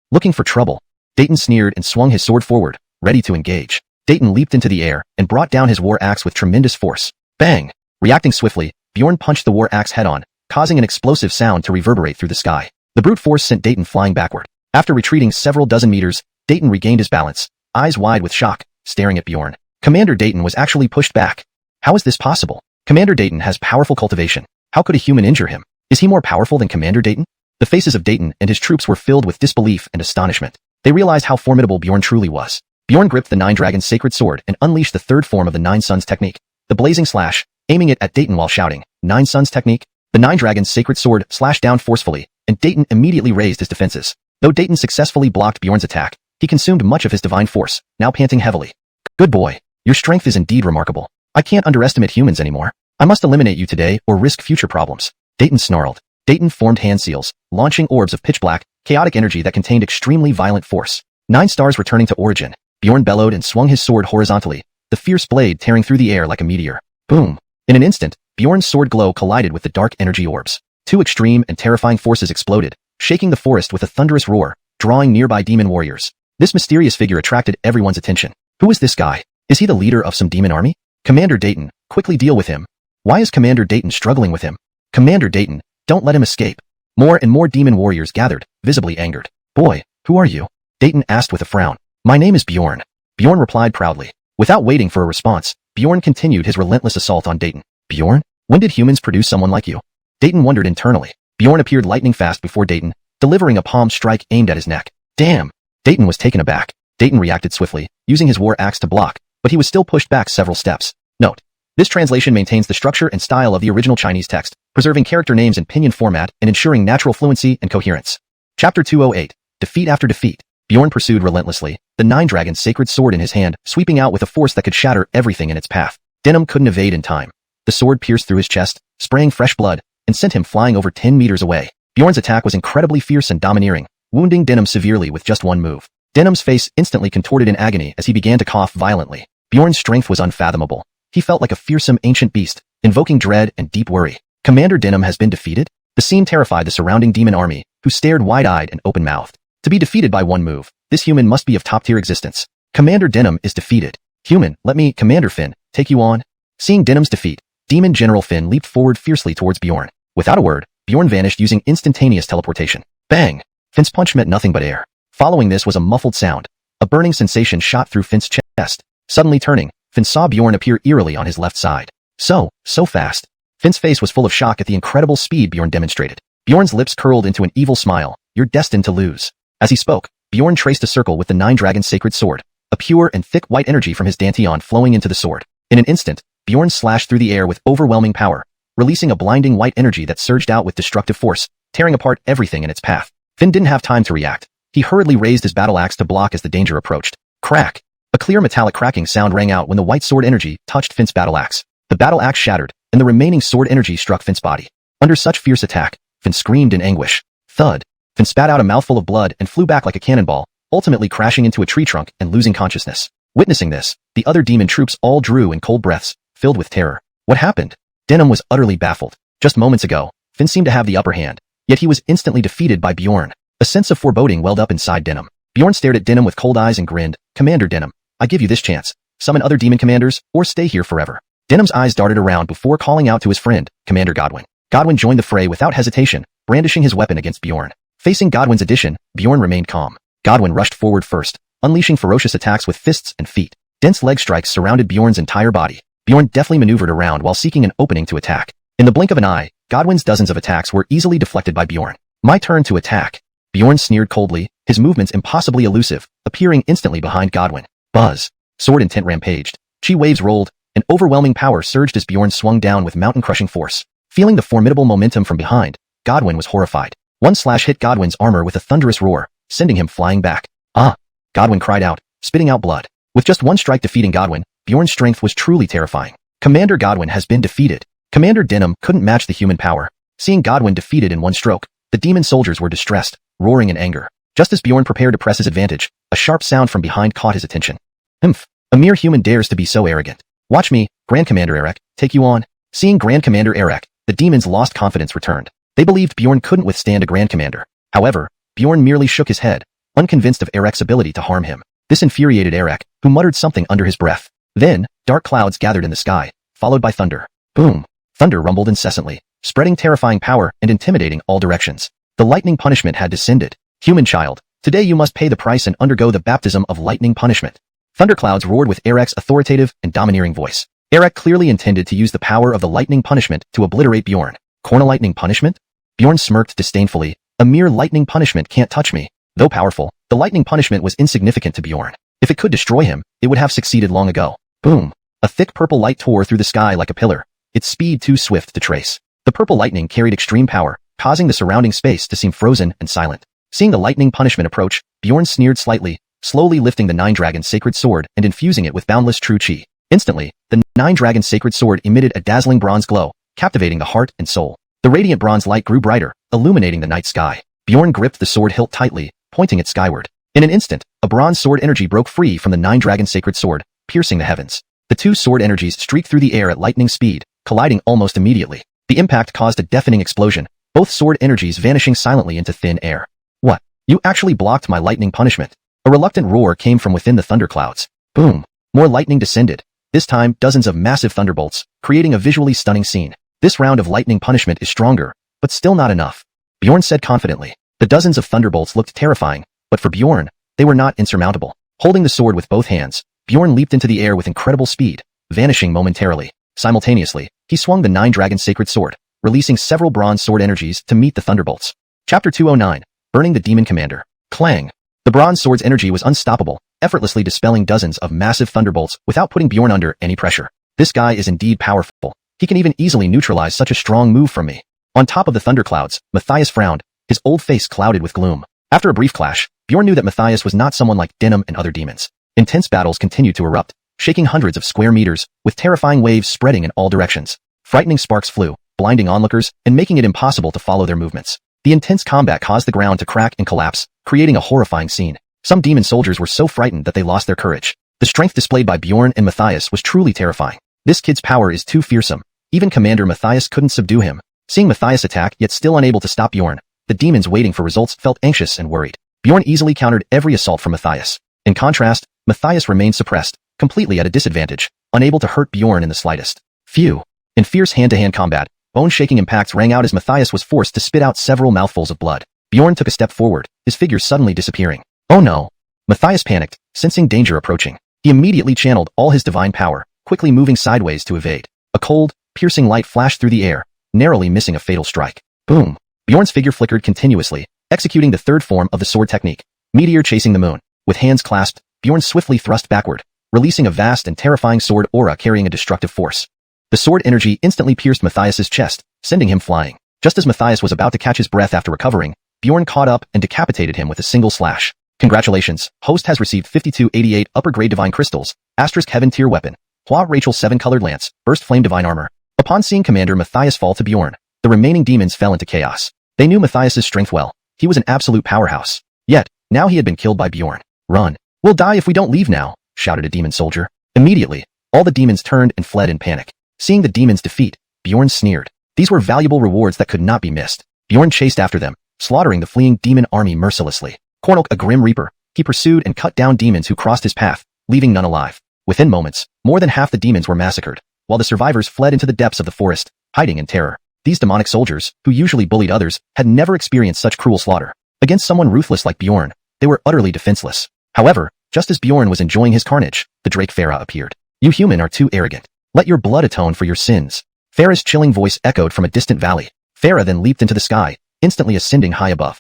Looking for trouble. Dayton sneered and swung his sword forward, ready to engage. Dayton leaped into the air and brought down his war axe with tremendous force. Bang! Reacting swiftly, Bjorn punched the war axe head-on, causing an explosive sound to reverberate through the sky. The brute force sent Dayton flying backward. After retreating several dozen meters, Dayton regained his balance, eyes wide with shock, staring at Bjorn. Commander Dayton was actually pushed back. How is this possible? Commander Dayton has powerful cultivation. How could a human injure him? Is he more powerful than Commander Dayton? The faces of Dayton and his troops were filled with disbelief and astonishment. They realized how formidable Bjorn truly was. Bjorn gripped the Nine Dragons' sacred sword and unleashed the third form of the Nine Suns technique, the blazing slash, aiming it at Dayton while shouting, "Nine Suns technique?" The Nine Dragons' sacred sword slashed down forcefully, and Dayton immediately raised his defenses. Though Dayton successfully blocked Bjorn's attack, he consumed much of his divine force, now panting heavily. "Good boy. Your strength is indeed remarkable. I can't underestimate humans anymore. I must eliminate you today or risk future problems." Dayton snarled. Dayton formed hand seals, launching orbs of pitch-black, chaotic energy that contained extremely violent force. 9 stars returning to origin. Bjorn bellowed and swung his sword horizontally, the fierce blade tearing through the air like a meteor. Boom! In an instant, Bjorn's sword glow collided with the dark energy orbs. 2 extreme and terrifying forces exploded, shaking the forest with a thunderous roar, drawing nearby demon warriors. This mysterious figure attracted everyone's attention. Who is this guy? Is he the leader of some demon army? Commander Dayton, quickly deal with him. Why is Commander Dayton struggling with him? Commander Dayton, don't let him escape. More and more demon warriors gathered, visibly angered. Boy, who are you? Dayton asked with a frown. My name is Bjorn. Bjorn replied proudly. Without waiting for a response, Bjorn continued his relentless assault on Dayton. Bjorn? When did humans produce someone like you? Dayton wondered internally. Bjorn appeared lightning fast before Dayton, delivering a palm strike aimed at his neck. Damn! Dayton was taken aback. Dayton reacted swiftly, using his war axe to block, but he was still pushed back several steps. Note: this translation maintains the structure and style of the original Chinese text, preserving character names in pinyin format and ensuring natural fluency and coherence. Chapter 208. Defeat after defeat. Bjorn pursued relentlessly, the Nine Dragons' sacred sword in his hand, sweeping out with a force that could shatter everything in its path. Denim couldn't evade in time. The sword pierced through his chest, spraying fresh blood, and sent him flying over 10 meters away. Bjorn's attack was incredibly fierce and domineering, wounding Denim severely with just one move. Denim's face instantly contorted in agony as he began to cough violently. Bjorn's strength was unfathomable. He felt like a fearsome ancient beast, invoking dread and deep worry. Commander Denim has been defeated? The scene terrified the surrounding demon army, who stared wide-eyed and open-mouthed. To be defeated by one move, this human must be of top-tier existence. Commander Denim is defeated. Human, let me, Commander Finn, take you on. Seeing Denim's defeat, Demon General Finn leaped forward fiercely towards Bjorn. Without a word, Bjorn vanished using instantaneous teleportation. Bang! Finn's punch met nothing but air. Following this was a muffled sound. A burning sensation shot through Finn's chest. Suddenly turning, Finn saw Bjorn appear eerily on his left side. So fast. Finn's face was full of shock at the incredible speed Bjorn demonstrated. Bjorn's lips curled into an evil smile. You're destined to lose. As he spoke, Bjorn traced a circle with the Nine Dragons' sacred sword, a pure and thick white energy from his dantian flowing into the sword. In an instant, Bjorn slashed through the air with overwhelming power, releasing a blinding white energy that surged out with destructive force, tearing apart everything in its path. Finn didn't have time to react. He hurriedly raised his battle axe to block as the danger approached. Crack! A clear metallic cracking sound rang out when the white sword energy touched Finn's battle axe. The battle axe shattered, and the remaining sword energy struck Finn's body. Under such fierce attack, Finn screamed in anguish. Thud! Finn spat out a mouthful of blood and flew back like a cannonball, ultimately crashing into a tree trunk and losing consciousness. Witnessing this, the other demon troops all drew in cold breaths, filled with terror. What happened? Denim was utterly baffled. Just moments ago, Finn seemed to have the upper hand, yet he was instantly defeated by Bjorn. A sense of foreboding welled up inside Denim. Bjorn stared at Denim with cold eyes and grinned. Commander Denim, I give you this chance. Summon other demon commanders, or stay here forever. Denim's eyes darted around before calling out to his friend, Commander Godwin. Godwin joined the fray without hesitation, brandishing his weapon against Bjorn. Facing Godwin's addition, Bjorn remained calm. Godwin rushed forward first, unleashing ferocious attacks with fists and feet. Dense leg strikes surrounded Bjorn's entire body. Bjorn deftly maneuvered around while seeking an opening to attack. In the blink of an eye, Godwin's dozens of attacks were easily deflected by Bjorn. My turn to attack. Bjorn sneered coldly, his movements impossibly elusive, appearing instantly behind Godwin. Buzz. Sword intent rampaged. Chi waves rolled, and overwhelming power surged as Bjorn swung down with mountain-crushing force. Feeling the formidable momentum from behind, Godwin was horrified. One slash hit Godwin's armor with a thunderous roar, sending him flying back. Ah! Godwin cried out, spitting out blood. With just one strike defeating Godwin, Bjorn's strength was truly terrifying. Commander Godwin has been defeated. Commander Denim couldn't match the human power. Seeing Godwin defeated in one stroke, the demon soldiers were distressed, roaring in anger. Just as Bjorn prepared to press his advantage, a sharp sound from behind caught his attention. Humph! A mere human dares to be so arrogant. Watch me, Grand Commander Eric, take you on. Seeing Grand Commander Eric, the demons' lost confidence returned. They believed Bjorn couldn't withstand a Grand Commander. However, Bjorn merely shook his head, unconvinced of Eric's ability to harm him. This infuriated Eric, who muttered something under his breath. Then, dark clouds gathered in the sky, followed by thunder. Boom! Thunder rumbled incessantly, spreading terrifying power and intimidating all directions. The lightning punishment had descended. Human child, today you must pay the price and undergo the baptism of lightning punishment. Thunderclouds roared with Eric's authoritative and domineering voice. Eric clearly intended to use the power of the lightning punishment to obliterate Bjorn. Corn a lightning punishment? Bjorn smirked disdainfully. A mere lightning punishment can't touch me. Though powerful, the lightning punishment was insignificant to Bjorn. If it could destroy him, it would have succeeded long ago. Boom. A thick purple light tore through the sky like a pillar, its speed too swift to trace. The purple lightning carried extreme power, causing the surrounding space to seem frozen and silent. Seeing the lightning punishment approach, Bjorn sneered slightly, slowly lifting the Nine-Dragon Sacred Sword and infusing it with boundless true chi. Instantly, the Nine-Dragon Sacred Sword emitted a dazzling bronze glow, captivating the heart and soul. The radiant bronze light grew brighter, illuminating the night sky. Bjorn gripped the sword hilt tightly, pointing it skyward. In an instant, a bronze sword energy broke free from the Nine-Dragon Sacred Sword, piercing the heavens. The two sword energies streaked through the air at lightning speed, colliding almost immediately. The impact caused a deafening explosion, both sword energies vanishing silently into thin air. What? You actually blocked my lightning punishment. A reluctant roar came from within the thunderclouds. Boom. More lightning descended. This time, dozens of massive thunderbolts, creating a visually stunning scene. This round of lightning punishment is stronger, but still not enough, Bjorn said confidently. The dozens of thunderbolts looked terrifying, but for Bjorn, they were not insurmountable. Holding the sword with both hands, Bjorn leaped into the air with incredible speed, vanishing momentarily. Simultaneously, he swung the Nine-Dragon Sacred Sword, releasing several bronze sword energies to meet the thunderbolts. Chapter 209. Burning the Demon Commander. Clang. The bronze sword's energy was unstoppable, effortlessly dispelling dozens of massive thunderbolts without putting Bjorn under any pressure. This guy is indeed powerful. He can even easily neutralize such a strong move from me. On top of the thunderclouds, Matthias frowned, his old face clouded with gloom. After a brief clash, Bjorn knew that Matthias was not someone like Denim and other demons. Intense battles continued to erupt, shaking hundreds of square meters, with terrifying waves spreading in all directions. Frightening sparks flew, blinding onlookers, and making it impossible to follow their movements. The intense combat caused the ground to crack and collapse, creating a horrifying scene. Some demon soldiers were so frightened that they lost their courage. The strength displayed by Bjorn and Matthias was truly terrifying. This kid's power is too fearsome. Even Commander Matthias couldn't subdue him. Seeing Matthias attack yet still unable to stop Bjorn, the demons waiting for results felt anxious and worried. Bjorn easily countered every assault from Matthias. In contrast, Matthias remained suppressed, completely at a disadvantage, unable to hurt Bjorn in the slightest. Phew. In fierce hand-to-hand combat, bone-shaking impacts rang out as Matthias was forced to spit out several mouthfuls of blood. Bjorn took a step forward, his figure suddenly disappearing. Oh no. Matthias panicked, sensing danger approaching. He immediately channeled all his divine power, quickly moving sideways to evade. A cold, piercing light flashed through the air, narrowly missing a fatal strike. Boom. Bjorn's figure flickered continuously, executing the third form of the sword technique, meteor chasing the moon. With hands clasped, Bjorn swiftly thrust backward, releasing a vast and terrifying sword aura carrying a destructive force. The sword energy instantly pierced Matthias's chest, sending him flying. Just as Matthias was about to catch his breath after recovering, Bjorn caught up and decapitated him with a single slash. Congratulations, host has received 5288 upper-grade divine crystals, asterisk heaven tier weapon, Hua Rachel 7-colored lance, burst flame divine armor. Upon seeing Commander Matthias fall to Bjorn, the remaining demons fell into chaos. They knew Matthias's strength well. He was an absolute powerhouse. Yet, now he had been killed by Bjorn. Run. We'll die if we don't leave now, shouted a demon soldier. Immediately, all the demons turned and fled in panic. Seeing the demons' defeat, Bjorn sneered. These were valuable rewards that could not be missed. Bjorn chased after them, slaughtering the fleeing demon army mercilessly. Cornelk, a grim reaper, he pursued and cut down demons who crossed his path, leaving none alive. Within moments, more than half the demons were massacred, while the survivors fled into the depths of the forest, hiding in terror. These demonic soldiers, who usually bullied others, had never experienced such cruel slaughter. Against someone ruthless like Bjorn, they were utterly defenseless. However, just as Bjorn was enjoying his carnage, the Drake Farah appeared. You human are too arrogant. Let your blood atone for your sins. Farah's chilling voice echoed from a distant valley. Farah then leaped into the sky, instantly ascending high above.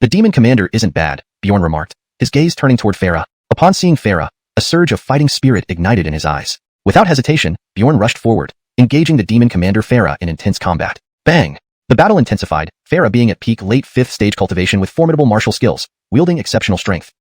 The demon commander isn't bad, Bjorn remarked, his gaze turning toward Farah. Upon seeing Farah, a surge of fighting spirit ignited in his eyes. Without hesitation, Bjorn rushed forward, engaging the demon commander Farah in intense combat. Bang! The battle intensified, Farah being at peak late 5th stage cultivation with formidable martial skills, wielding exceptional strength.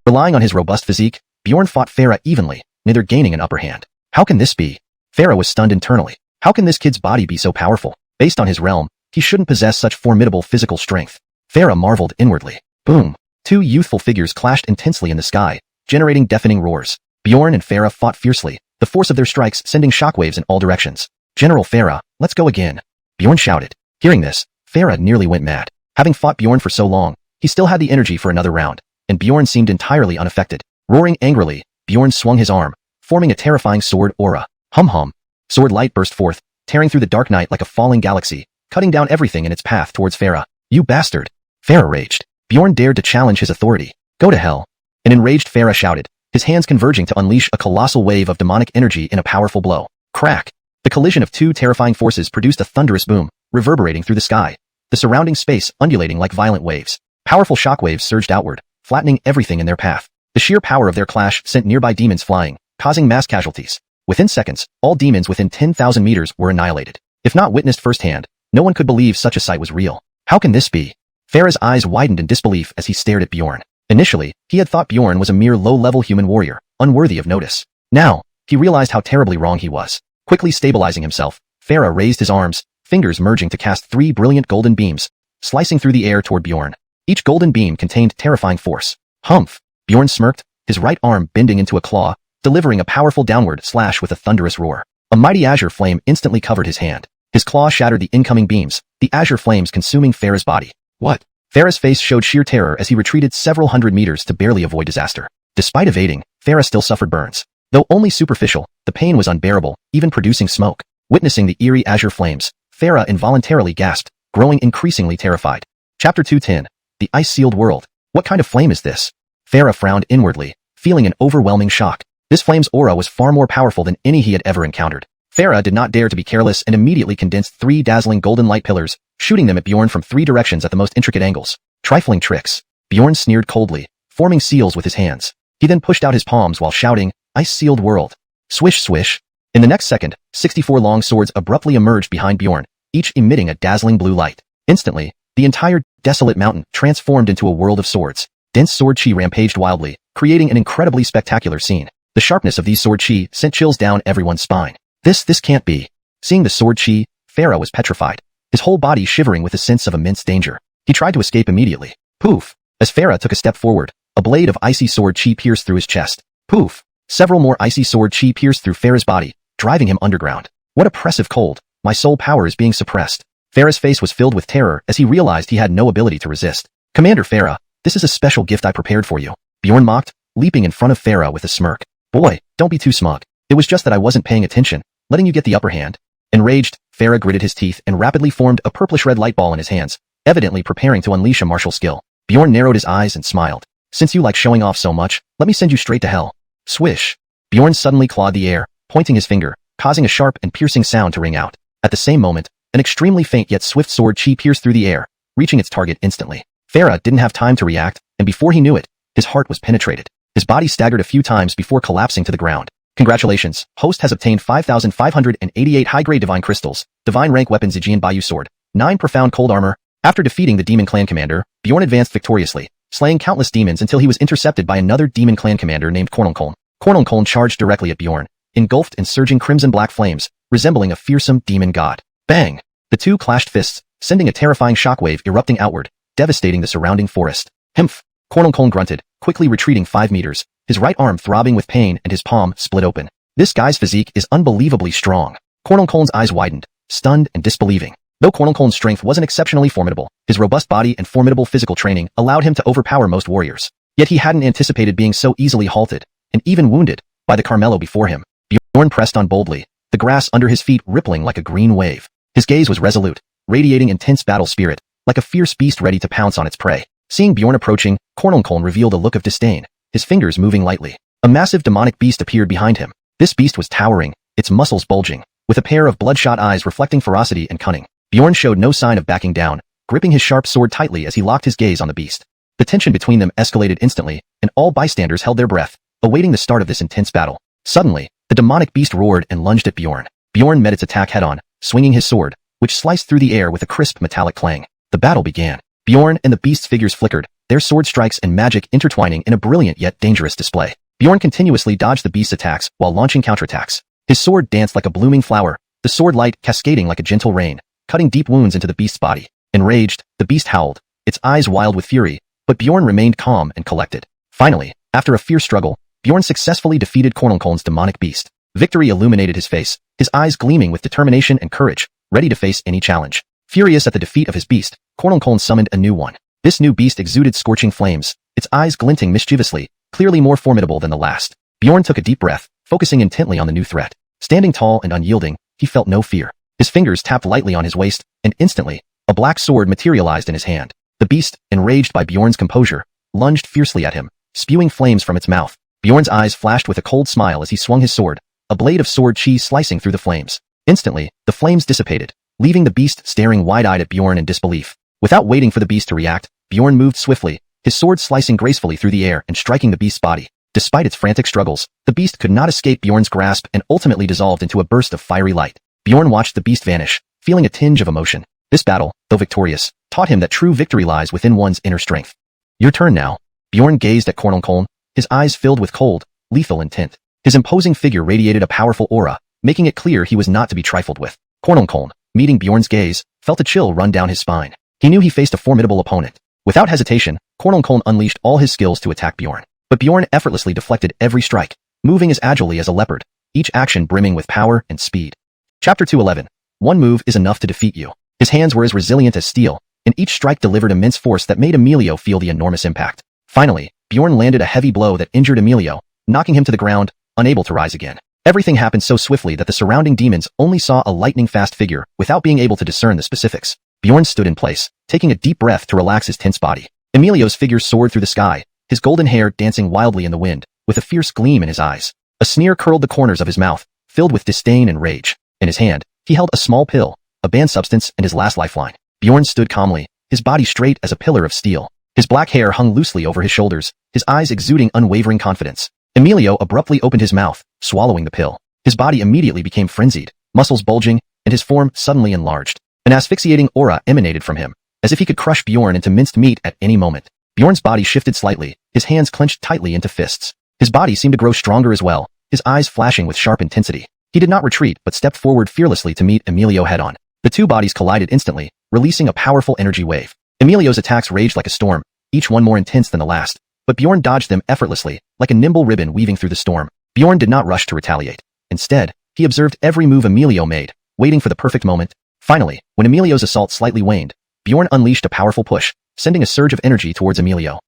Relying on his robust physique, Bjorn fought Farah evenly, neither gaining an upper hand. How can this be? Farah was stunned internally. How can this kid's body be so powerful? Based on his realm, he shouldn't possess such formidable physical strength. Farah marveled inwardly. Boom! Two youthful figures clashed intensely in the sky, generating deafening roars. Bjorn and Farah fought fiercely, the force of their strikes sending shockwaves in all directions. General Farah, let's go again, Bjorn shouted. Hearing this, Farah nearly went mad. Having fought Bjorn for so long, he still had the energy for another round, and Bjorn seemed entirely unaffected. Roaring angrily, Bjorn swung his arm, forming a terrifying sword aura. Hum. Sword light burst forth, tearing through the dark night like a falling galaxy, cutting down everything in its path towards Farah. You bastard! Farah raged. Bjorn dared to challenge his authority. Go to hell. An enraged Farah shouted, his hands converging to unleash a colossal wave of demonic energy in a powerful blow. Crack! The collision of two terrifying forces produced a thunderous boom, reverberating through the sky, the surrounding space undulating like violent waves. Powerful shockwaves surged outward, flattening everything in their path. The sheer power of their clash sent nearby demons flying, causing mass casualties. Within seconds, all demons within 10,000 meters were annihilated. If not witnessed firsthand, no one could believe such a sight was real. How can this be? Farah's eyes widened in disbelief as he stared at Bjorn. Initially, he had thought Bjorn was a mere low-level human warrior, unworthy of notice. Now, he realized how terribly wrong he was. Quickly stabilizing himself, Farah raised his arms, fingers merging to cast 3 brilliant golden beams, slicing through the air toward Bjorn. Each golden beam contained terrifying force. Humph! Bjorn smirked, his right arm bending into a claw, delivering a powerful downward slash with a thunderous roar. A mighty azure flame instantly covered his hand. His claw shattered the incoming beams, the azure flames consuming Farah's body. What? Farah's face showed sheer terror as he retreated several hundred meters to barely avoid disaster. Despite evading, Farah still suffered burns. Though only superficial, the pain was unbearable, even producing smoke. Witnessing the eerie azure flames, Farah involuntarily gasped, growing increasingly terrified. Chapter 210. The Ice-Sealed World. What kind of flame is this? Farah frowned inwardly, feeling an overwhelming shock. This flame's aura was far more powerful than any he had ever encountered. Farah did not dare to be careless and immediately condensed 3 dazzling golden light pillars, shooting them at Bjorn from 3 directions at the most intricate angles. Trifling tricks. Bjorn sneered coldly, forming seals with his hands. He then pushed out his palms while shouting, "Ice-Sealed World." Swish swish. In the next second, 64 long swords abruptly emerged behind Bjorn, each emitting a dazzling blue light. Instantly, the entire desolate mountain transformed into a world of swords. Dense sword chi rampaged wildly, creating an incredibly spectacular scene. The sharpness of these sword chi sent chills down everyone's spine. This can't be. Seeing the sword chi, Farah was petrified, his whole body shivering with a sense of immense danger. He tried to escape immediately. Poof! As Farah took a step forward, a blade of icy sword chi pierced through his chest. Poof! Several more icy sword chi pierced through Farah's body, driving him underground. What oppressive cold! My soul power is being suppressed. Farah's face was filled with terror as he realized he had no ability to resist. Commander Farah, this is a special gift I prepared for you. Bjorn mocked, leaping in front of Farah with a smirk. Boy, don't be too smug. It was just that I wasn't paying attention, letting you get the upper hand. Enraged, Farah gritted his teeth and rapidly formed a purplish-red light ball in his hands, evidently preparing to unleash a martial skill. Bjorn narrowed his eyes and smiled. Since you like showing off so much, let me send you straight to hell. Swish. Bjorn suddenly clawed the air, pointing his finger, causing a sharp and piercing sound to ring out. At the same moment, an extremely faint yet swift sword chi pierced through the air, reaching its target instantly. Farah didn't have time to react, and before he knew it, his heart was penetrated. His body staggered a few times before collapsing to the ground. Congratulations, host has obtained 5,588 high-grade divine crystals, divine rank weapon Zijian Bayou sword, 9 profound cold armor. After defeating the demon clan commander, Bjorn advanced victoriously, slaying countless demons until he was intercepted by another demon clan commander named Kornelkoln. Kornelkoln charged directly at Bjorn, engulfed in surging crimson-black flames, resembling a fearsome demon god. Bang! The two clashed fists, sending a terrifying shockwave erupting outward, devastating the surrounding forest. Himph! Kornelkoln grunted, quickly retreating 5 meters, his right arm throbbing with pain and his palm split open. This guy's physique is unbelievably strong. Kornelkoln's eyes widened, stunned and disbelieving. Though Kornelkoln's strength wasn't exceptionally formidable, his robust body and formidable physical training allowed him to overpower most warriors. Yet he hadn't anticipated being so easily halted, and even wounded, by the Carmelo before him. Bjorn pressed on boldly, the grass under his feet rippling like a green wave. His gaze was resolute, radiating intense battle spirit, like a fierce beast ready to pounce on its prey. Seeing Bjorn approaching, Kornelkoln revealed a look of disdain, his fingers moving lightly. A massive demonic beast appeared behind him. This beast was towering, its muscles bulging, with a pair of bloodshot eyes reflecting ferocity and cunning. Bjorn showed no sign of backing down, gripping his sharp sword tightly as he locked his gaze on the beast. The tension between them escalated instantly, and all bystanders held their breath, awaiting the start of this intense battle. Suddenly, the demonic beast roared and lunged at Bjorn. Bjorn met its attack head-on, swinging his sword, which sliced through the air with a crisp metallic clang. The battle began. Bjorn and the beast's figures flickered, their sword strikes and magic intertwining in a brilliant yet dangerous display. Bjorn continuously dodged the beast's attacks while launching counterattacks. His sword danced like a blooming flower, the sword light cascading like a gentle rain, cutting deep wounds into the beast's body. Enraged, the beast howled, its eyes wild with fury, but Bjorn remained calm and collected. Finally, after a fierce struggle, Bjorn successfully defeated Kornelkoln's demonic beast. Victory illuminated his face, his eyes gleaming with determination and courage, ready to face any challenge. Furious at the defeat of his beast, Kornelkoln summoned a new one. This new beast exuded scorching flames, its eyes glinting mischievously, clearly more formidable than the last. Bjorn took a deep breath, focusing intently on the new threat. Standing tall and unyielding, he felt no fear. His fingers tapped lightly on his waist, and instantly, a black sword materialized in his hand. The beast, enraged by Bjorn's composure, lunged fiercely at him, spewing flames from its mouth. Bjorn's eyes flashed with a cold smile as he swung his sword, a blade of sword chi slicing through the flames. Instantly, the flames dissipated, leaving the beast staring wide-eyed at Bjorn in disbelief. Without waiting for the beast to react, Bjorn moved swiftly, his sword slicing gracefully through the air and striking the beast's body. Despite its frantic struggles, the beast could not escape Bjorn's grasp and ultimately dissolved into a burst of fiery light. Bjorn watched the beast vanish, feeling a tinge of emotion. This battle, though victorious, taught him that true victory lies within one's inner strength. Your turn now. Bjorn gazed at xuanhuan, his eyes filled with cold, lethal intent. His imposing figure radiated a powerful aura, making it clear he was not to be trifled with. Xuanhuan, meeting Bjorn's gaze, felt a chill run down his spine. He knew he faced a formidable opponent. Without hesitation, xuanhuan unleashed all his skills to attack Bjorn. But Bjorn effortlessly deflected every strike, moving as agilely as a leopard, each action brimming with power and speed. Chapter 211. One move is enough to defeat you. His hands were as resilient as steel, and each strike delivered immense force that made Emilio feel the enormous impact. Finally, Bjorn landed a heavy blow that injured Emilio, knocking him to the ground, unable to rise again. Everything happened so swiftly that the surrounding demons only saw a lightning-fast figure without being able to discern the specifics. Bjorn stood in place, taking a deep breath to relax his tense body. Emilio's figure soared through the sky, his golden hair dancing wildly in the wind, with a fierce gleam in his eyes. A sneer curled the corners of his mouth, filled with disdain and rage. In his hand, he held a small pill, a banned substance and his last lifeline. Bjorn stood calmly, his body straight as a pillar of steel. His black hair hung loosely over his shoulders, his eyes exuding unwavering confidence. Emilio abruptly opened his mouth, swallowing the pill. His body immediately became frenzied, muscles bulging, and his form suddenly enlarged. An asphyxiating aura emanated from him, as if he could crush Bjorn into minced meat at any moment. Bjorn's body shifted slightly, his hands clenched tightly into fists. His body seemed to grow stronger as well, his eyes flashing with sharp intensity. He did not retreat but stepped forward fearlessly to meet Emilio head-on. The two bodies collided instantly, releasing a powerful energy wave. Emilio's attacks raged like a storm, each one more intense than the last, but Bjorn dodged them effortlessly, like a nimble ribbon weaving through the storm. Bjorn did not rush to retaliate. Instead, he observed every move Emilio made, waiting for the perfect moment. Finally, when Emilio's assault slightly waned, Bjorn unleashed a powerful push, sending a surge of energy towards Emilio.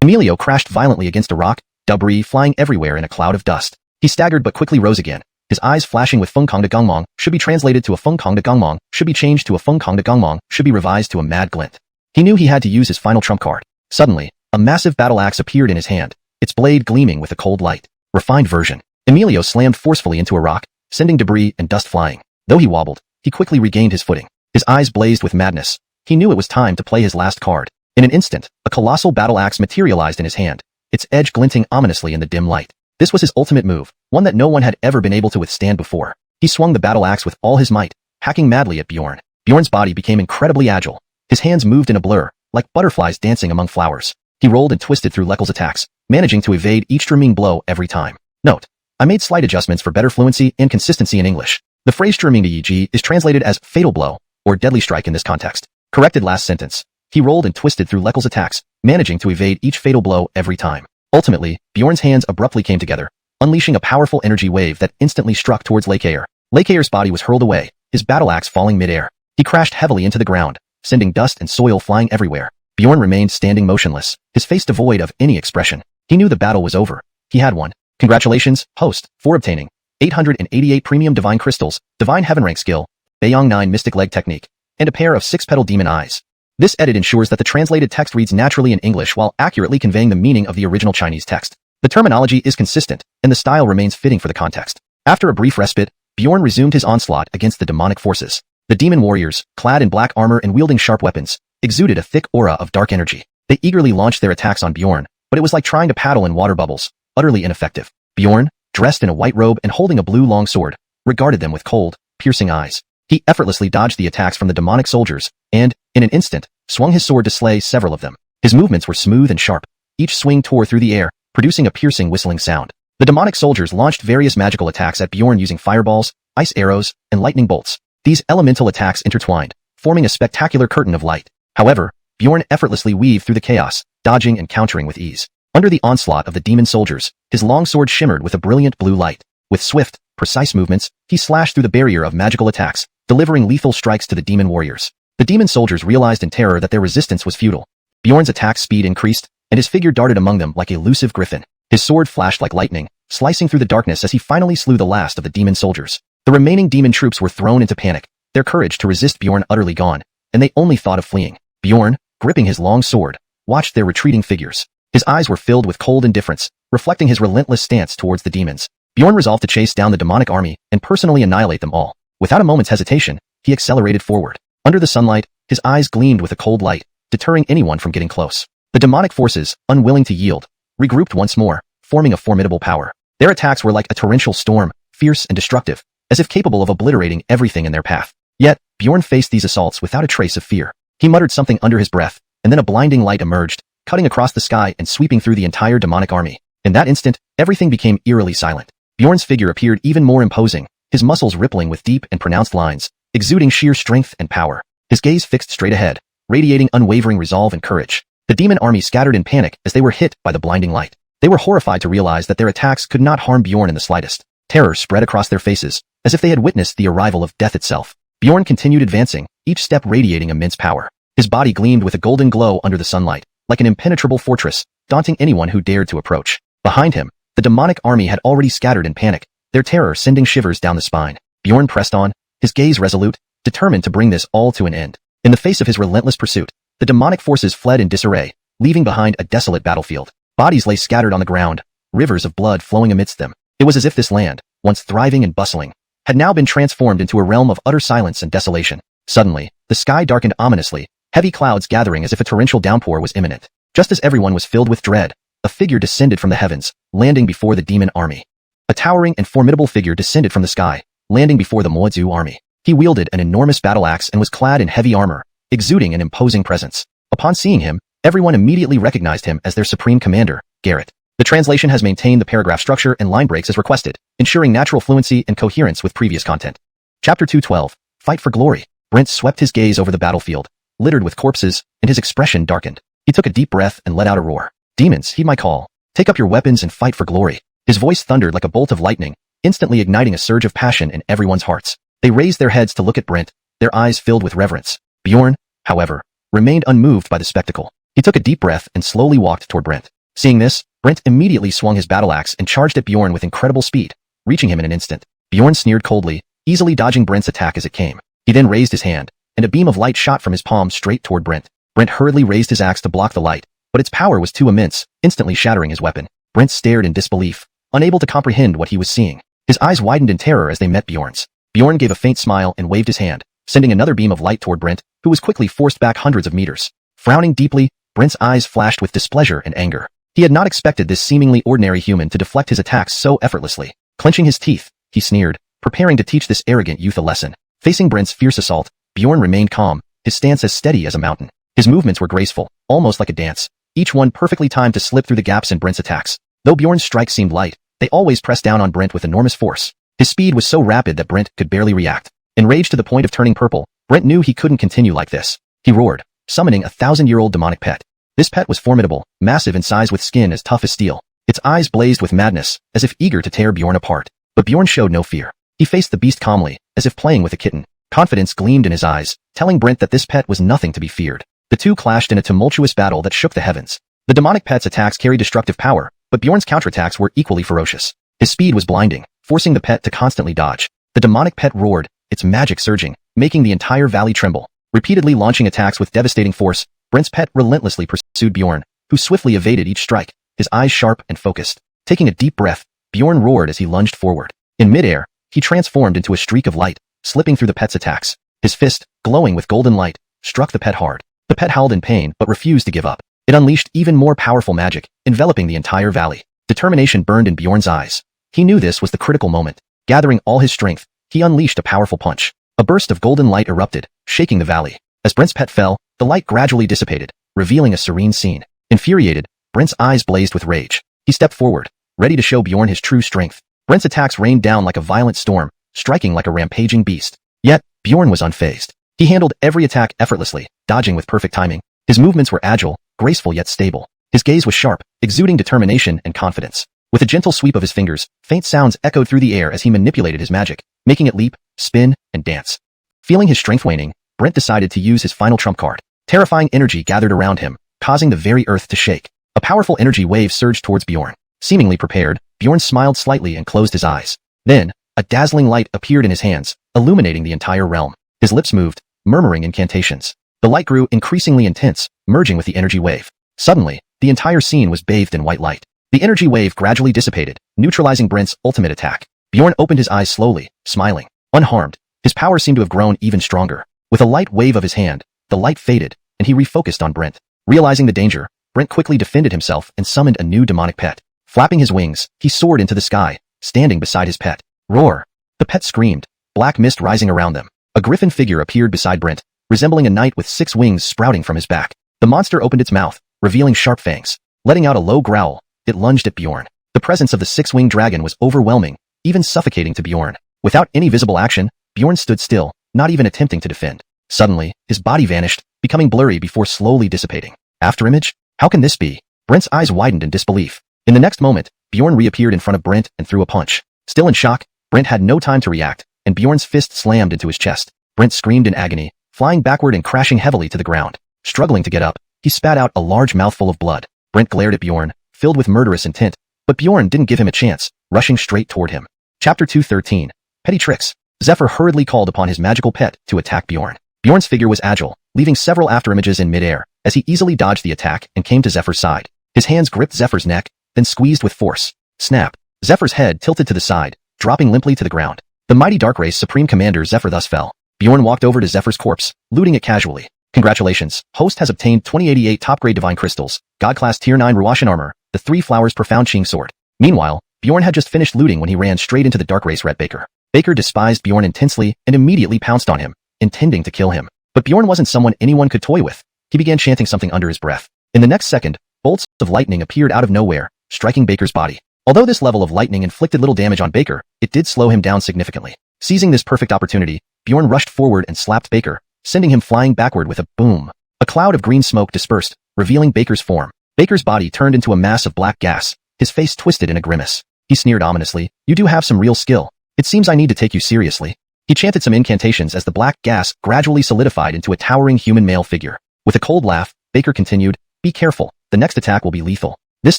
Emilio crashed violently against a rock, debris flying everywhere in a cloud of dust. He staggered but quickly rose again, his eyes flashing with Fengkong de Gongmong, should be translated to a Fengkong de Gongmong, should be changed to a Fengkong de Gongmong, should be revised to a mad glint. He knew he had to use his final trump card. Suddenly, a massive battle axe appeared in his hand, its blade gleaming with a cold light. Refined version. Emilio slammed forcefully into a rock, sending debris and dust flying. Though he wobbled, he quickly regained his footing. His eyes blazed with madness. He knew it was time to play his last card. In an instant, a colossal battle axe materialized in his hand, its edge glinting ominously in the dim light. This was his ultimate move, one that no one had ever been able to withstand before. He swung the battle axe with all his might, hacking madly at Bjorn. Bjorn's body became incredibly agile. His hands moved in a blur, like butterflies dancing among flowers. He rolled and twisted through Leckel's attacks, managing to evade each streaming blow every time. Note: I made slight adjustments for better fluency and consistency in English. The phrase streaming to Yi is translated as fatal blow, or deadly strike in this context. Corrected last sentence. He rolled and twisted through Leckel's attacks, managing to evade each fatal blow every time. Ultimately, Bjorn's hands abruptly came together, unleashing a powerful energy wave that instantly struck towards Lakeair. Lakeair's body was hurled away, his battle axe falling midair. He crashed heavily into the ground, sending dust and soil flying everywhere. Bjorn remained standing motionless, his face devoid of any expression. He knew the battle was over. He had won. Congratulations, host, for obtaining 888 premium divine crystals, divine heaven rank skill, Beiyang 9 mystic leg technique, and a pair of 6-petal demon eyes. This edit ensures that the translated text reads naturally in English while accurately conveying the meaning of the original Chinese text. The terminology is consistent, and the style remains fitting for the context. After a brief respite, Bjorn resumed his onslaught against the demonic forces. The demon warriors, clad in black armor and wielding sharp weapons, exuded a thick aura of dark energy. They eagerly launched their attacks on Bjorn, but it was like trying to paddle in water bubbles, utterly ineffective. Bjorn, dressed in a white robe and holding a blue long sword, regarded them with cold, piercing eyes. He effortlessly dodged the attacks from the demonic soldiers, and, in an instant, swung his sword to slay several of them. His movements were smooth and sharp. Each swing tore through the air, producing a piercing whistling sound. The demonic soldiers launched various magical attacks at Bjorn using fireballs, ice arrows, and lightning bolts. These elemental attacks intertwined, forming a spectacular curtain of light. However, Bjorn effortlessly weaved through the chaos, dodging and countering with ease. Under the onslaught of the demon soldiers, his long sword shimmered with a brilliant blue light. With swift, precise movements, he slashed through the barrier of magical attacks, delivering lethal strikes to the demon warriors. The demon soldiers realized in terror that their resistance was futile. Bjorn's attack speed increased, and his figure darted among them like a elusive griffin. His sword flashed like lightning, slicing through the darkness as he finally slew the last of the demon soldiers. The remaining demon troops were thrown into panic, their courage to resist Bjorn utterly gone, and they only thought of fleeing. Bjorn, gripping his long sword, watched their retreating figures. His eyes were filled with cold indifference, reflecting his relentless stance towards the demons. Bjorn resolved to chase down the demonic army and personally annihilate them all. Without a moment's hesitation, he accelerated forward. Under the sunlight, his eyes gleamed with a cold light, deterring anyone from getting close. The demonic forces, unwilling to yield, regrouped once more, forming a formidable power. Their attacks were like a torrential storm, fierce and destructive, as if capable of obliterating everything in their path. Yet, Bjorn faced these assaults without a trace of fear. He muttered something under his breath, and then a blinding light emerged, cutting across the sky and sweeping through the entire demonic army. In that instant, everything became eerily silent. Bjorn's figure appeared even more imposing, his muscles rippling with deep and pronounced lines, exuding sheer strength and power. His gaze fixed straight ahead, radiating unwavering resolve and courage. The demon army scattered in panic as they were hit by the blinding light. They were horrified to realize that their attacks could not harm Bjorn in the slightest. Terror spread across their faces, as if they had witnessed the arrival of death itself. Bjorn continued advancing, each step radiating immense power. His body gleamed with a golden glow under the sunlight, like an impenetrable fortress, daunting anyone who dared to approach. Behind him, the demonic army had already scattered in panic, their terror sending shivers down the spine. Bjorn pressed on, his gaze resolute, determined to bring this all to an end. In the face of his relentless pursuit, the demonic forces fled in disarray, leaving behind a desolate battlefield. Bodies lay scattered on the ground, rivers of blood flowing amidst them. It was as if this land, once thriving and bustling, had now been transformed into a realm of utter silence and desolation. Suddenly, the sky darkened ominously, heavy clouds gathering as if a torrential downpour was imminent. Just as everyone was filled with dread, a figure descended from the heavens, landing before the demon army. A towering and formidable figure descended from the sky, landing before the Mozu army. He wielded an enormous battle axe and was clad in heavy armor, exuding an imposing presence. Upon seeing him, everyone immediately recognized him as their supreme commander, Garrett. The translation has maintained the paragraph structure and line breaks as requested, ensuring natural fluency and coherence with previous content. Chapter 212, Fight for Glory. Brent swept his gaze over the battlefield, littered with corpses, and his expression darkened. He took a deep breath and let out a roar. Demons, heed my call. Take up your weapons and fight for glory. His voice thundered like a bolt of lightning, instantly igniting a surge of passion in everyone's hearts. They raised their heads to look at Brent, their eyes filled with reverence. Bjorn, however, remained unmoved by the spectacle. He took a deep breath and slowly walked toward Brent. Seeing this, Brent immediately swung his battle axe and charged at Bjorn with incredible speed, reaching him in an instant. Bjorn sneered coldly, easily dodging Brent's attack as it came. He then raised his hand, and a beam of light shot from his palm straight toward Brent. Brent hurriedly raised his axe to block the light, but its power was too immense, instantly shattering his weapon. Brent stared in disbelief, unable to comprehend what he was seeing. His eyes widened in terror as they met Bjorn's. Bjorn gave a faint smile and waved his hand, sending another beam of light toward Brent, who was quickly forced back hundreds of meters. Frowning deeply, Brent's eyes flashed with displeasure and anger. He had not expected this seemingly ordinary human to deflect his attacks so effortlessly. Clenching his teeth, he sneered, preparing to teach this arrogant youth a lesson. Facing Brent's fierce assault, Bjorn remained calm, his stance as steady as a mountain. His movements were graceful, almost like a dance, each one perfectly timed to slip through the gaps in Brent's attacks. Though Bjorn's strikes seemed light, they always pressed down on Brent with enormous force. His speed was so rapid that Brent could barely react. Enraged to the point of turning purple, Brent knew he couldn't continue like this. He roared, summoning a 1,000-year-old demonic pet. This pet was formidable, massive in size with skin as tough as steel. Its eyes blazed with madness, as if eager to tear Bjorn apart. But Bjorn showed no fear. He faced the beast calmly, as if playing with a kitten. Confidence gleamed in his eyes, telling Brent that this pet was nothing to be feared. The two clashed in a tumultuous battle that shook the heavens. The demonic pet's attacks carried destructive power, but Bjorn's counterattacks were equally ferocious. His speed was blinding, forcing the pet to constantly dodge. The demonic pet roared, its magic surging, making the entire valley tremble. Repeatedly launching attacks with devastating force, Brent's pet relentlessly pursued Bjorn, who swiftly evaded each strike, his eyes sharp and focused. Taking a deep breath, Bjorn roared as he lunged forward. In midair, he transformed into a streak of light, slipping through the pet's attacks. His fist, glowing with golden light, struck the pet hard. The pet howled in pain but refused to give up. It unleashed even more powerful magic, enveloping the entire valley. Determination burned in Bjorn's eyes. He knew this was the critical moment. Gathering all his strength, he unleashed a powerful punch. A burst of golden light erupted, shaking the valley. As Brent's pet fell, the light gradually dissipated, revealing a serene scene. Infuriated, Brent's eyes blazed with rage. He stepped forward, ready to show Bjorn his true strength. Brent's attacks rained down like a violent storm, striking like a rampaging beast. Yet, Bjorn was unfazed. He handled every attack effortlessly, dodging with perfect timing. His movements were agile, graceful yet stable. His gaze was sharp, exuding determination and confidence. With a gentle sweep of his fingers, faint sounds echoed through the air as he manipulated his magic, making it leap, spin, and dance. Feeling his strength waning, Brent decided to use his final trump card. Terrifying energy gathered around him, causing the very earth to shake. A powerful energy wave surged towards Bjorn. Seemingly prepared, Bjorn smiled slightly and closed his eyes. Then, a dazzling light appeared in his hands, illuminating the entire realm. His lips moved, murmuring incantations. The light grew increasingly intense, merging with the energy wave. Suddenly, the entire scene was bathed in white light. The energy wave gradually dissipated, neutralizing Brent's ultimate attack. Bjorn opened his eyes slowly, smiling. Unharmed, his power seemed to have grown even stronger. With a light wave of his hand, the light faded, and he refocused on Brent. Realizing the danger, Brent quickly defended himself and summoned a new demonic pet. Flapping his wings, he soared into the sky, standing beside his pet. Roar! The pet screamed, black mist rising around them. A griffin figure appeared beside Brent, resembling a knight with 6 wings sprouting from his back. The monster opened its mouth, revealing sharp fangs. Letting out a low growl, it lunged at Bjorn. The presence of the 6-winged dragon was overwhelming, even suffocating to Bjorn. Without any visible action, Bjorn stood still, not even attempting to defend. Suddenly, his body vanished, becoming blurry before slowly dissipating. Afterimage? How can this be? Brent's eyes widened in disbelief. In the next moment, Bjorn reappeared in front of Brent and threw a punch. Still in shock, Brent had no time to react, and Bjorn's fist slammed into his chest. Brent screamed in agony, flying backward and crashing heavily to the ground. Struggling to get up, he spat out a large mouthful of blood. Brent glared at Bjorn, filled with murderous intent, but Bjorn didn't give him a chance, rushing straight toward him. Chapter 213. Petty Tricks. Zephyr hurriedly called upon his magical pet to attack Bjorn. Bjorn's figure was agile, leaving several afterimages in midair, as he easily dodged the attack and came to Zephyr's side. His hands gripped Zephyr's neck, then squeezed with force. Snap! Zephyr's head tilted to the side, dropping limply to the ground. The mighty Dark-Race Supreme Commander Zephyr thus fell. Bjorn walked over to Zephyr's corpse, looting it casually. Congratulations, host has obtained 2088 top-grade divine crystals, God-class tier 9 Ruashan armor, the 3 flowers profound Qing sword. Meanwhile, Bjorn had just finished looting when he ran straight into the Dark-Race Ret Baker. Baker despised Bjorn intensely and immediately pounced on him, intending to kill him. But Bjorn wasn't someone anyone could toy with. He began chanting something under his breath. In the next second, bolts of lightning appeared out of nowhere, striking Baker's body. Although this level of lightning inflicted little damage on Baker, it did slow him down significantly. Seizing this perfect opportunity, Bjorn rushed forward and slapped Baker, sending him flying backward with a boom. A cloud of green smoke dispersed, revealing Baker's form. Baker's body turned into a mass of black gas, his face twisted in a grimace. He sneered ominously, "You do have some real skill. It seems I need to take you seriously." He chanted some incantations as the black gas gradually solidified into a towering human male figure. With a cold laugh, Baker continued, "Be careful, the next attack will be lethal. This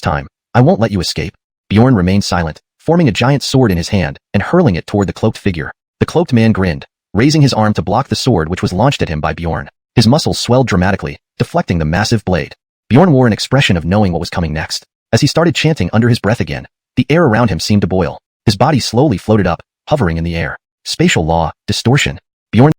time, I won't let you escape." Bjorn remained silent, forming a giant sword in his hand and hurling it toward the cloaked figure. The cloaked man grinned, raising his arm to block the sword which was launched at him by Bjorn. His muscles swelled dramatically, deflecting the massive blade. Bjorn wore an expression of knowing what was coming next. As he started chanting under his breath again, the air around him seemed to boil. His body slowly floated up, hovering in the air. Spatial law, distortion. Bjorn's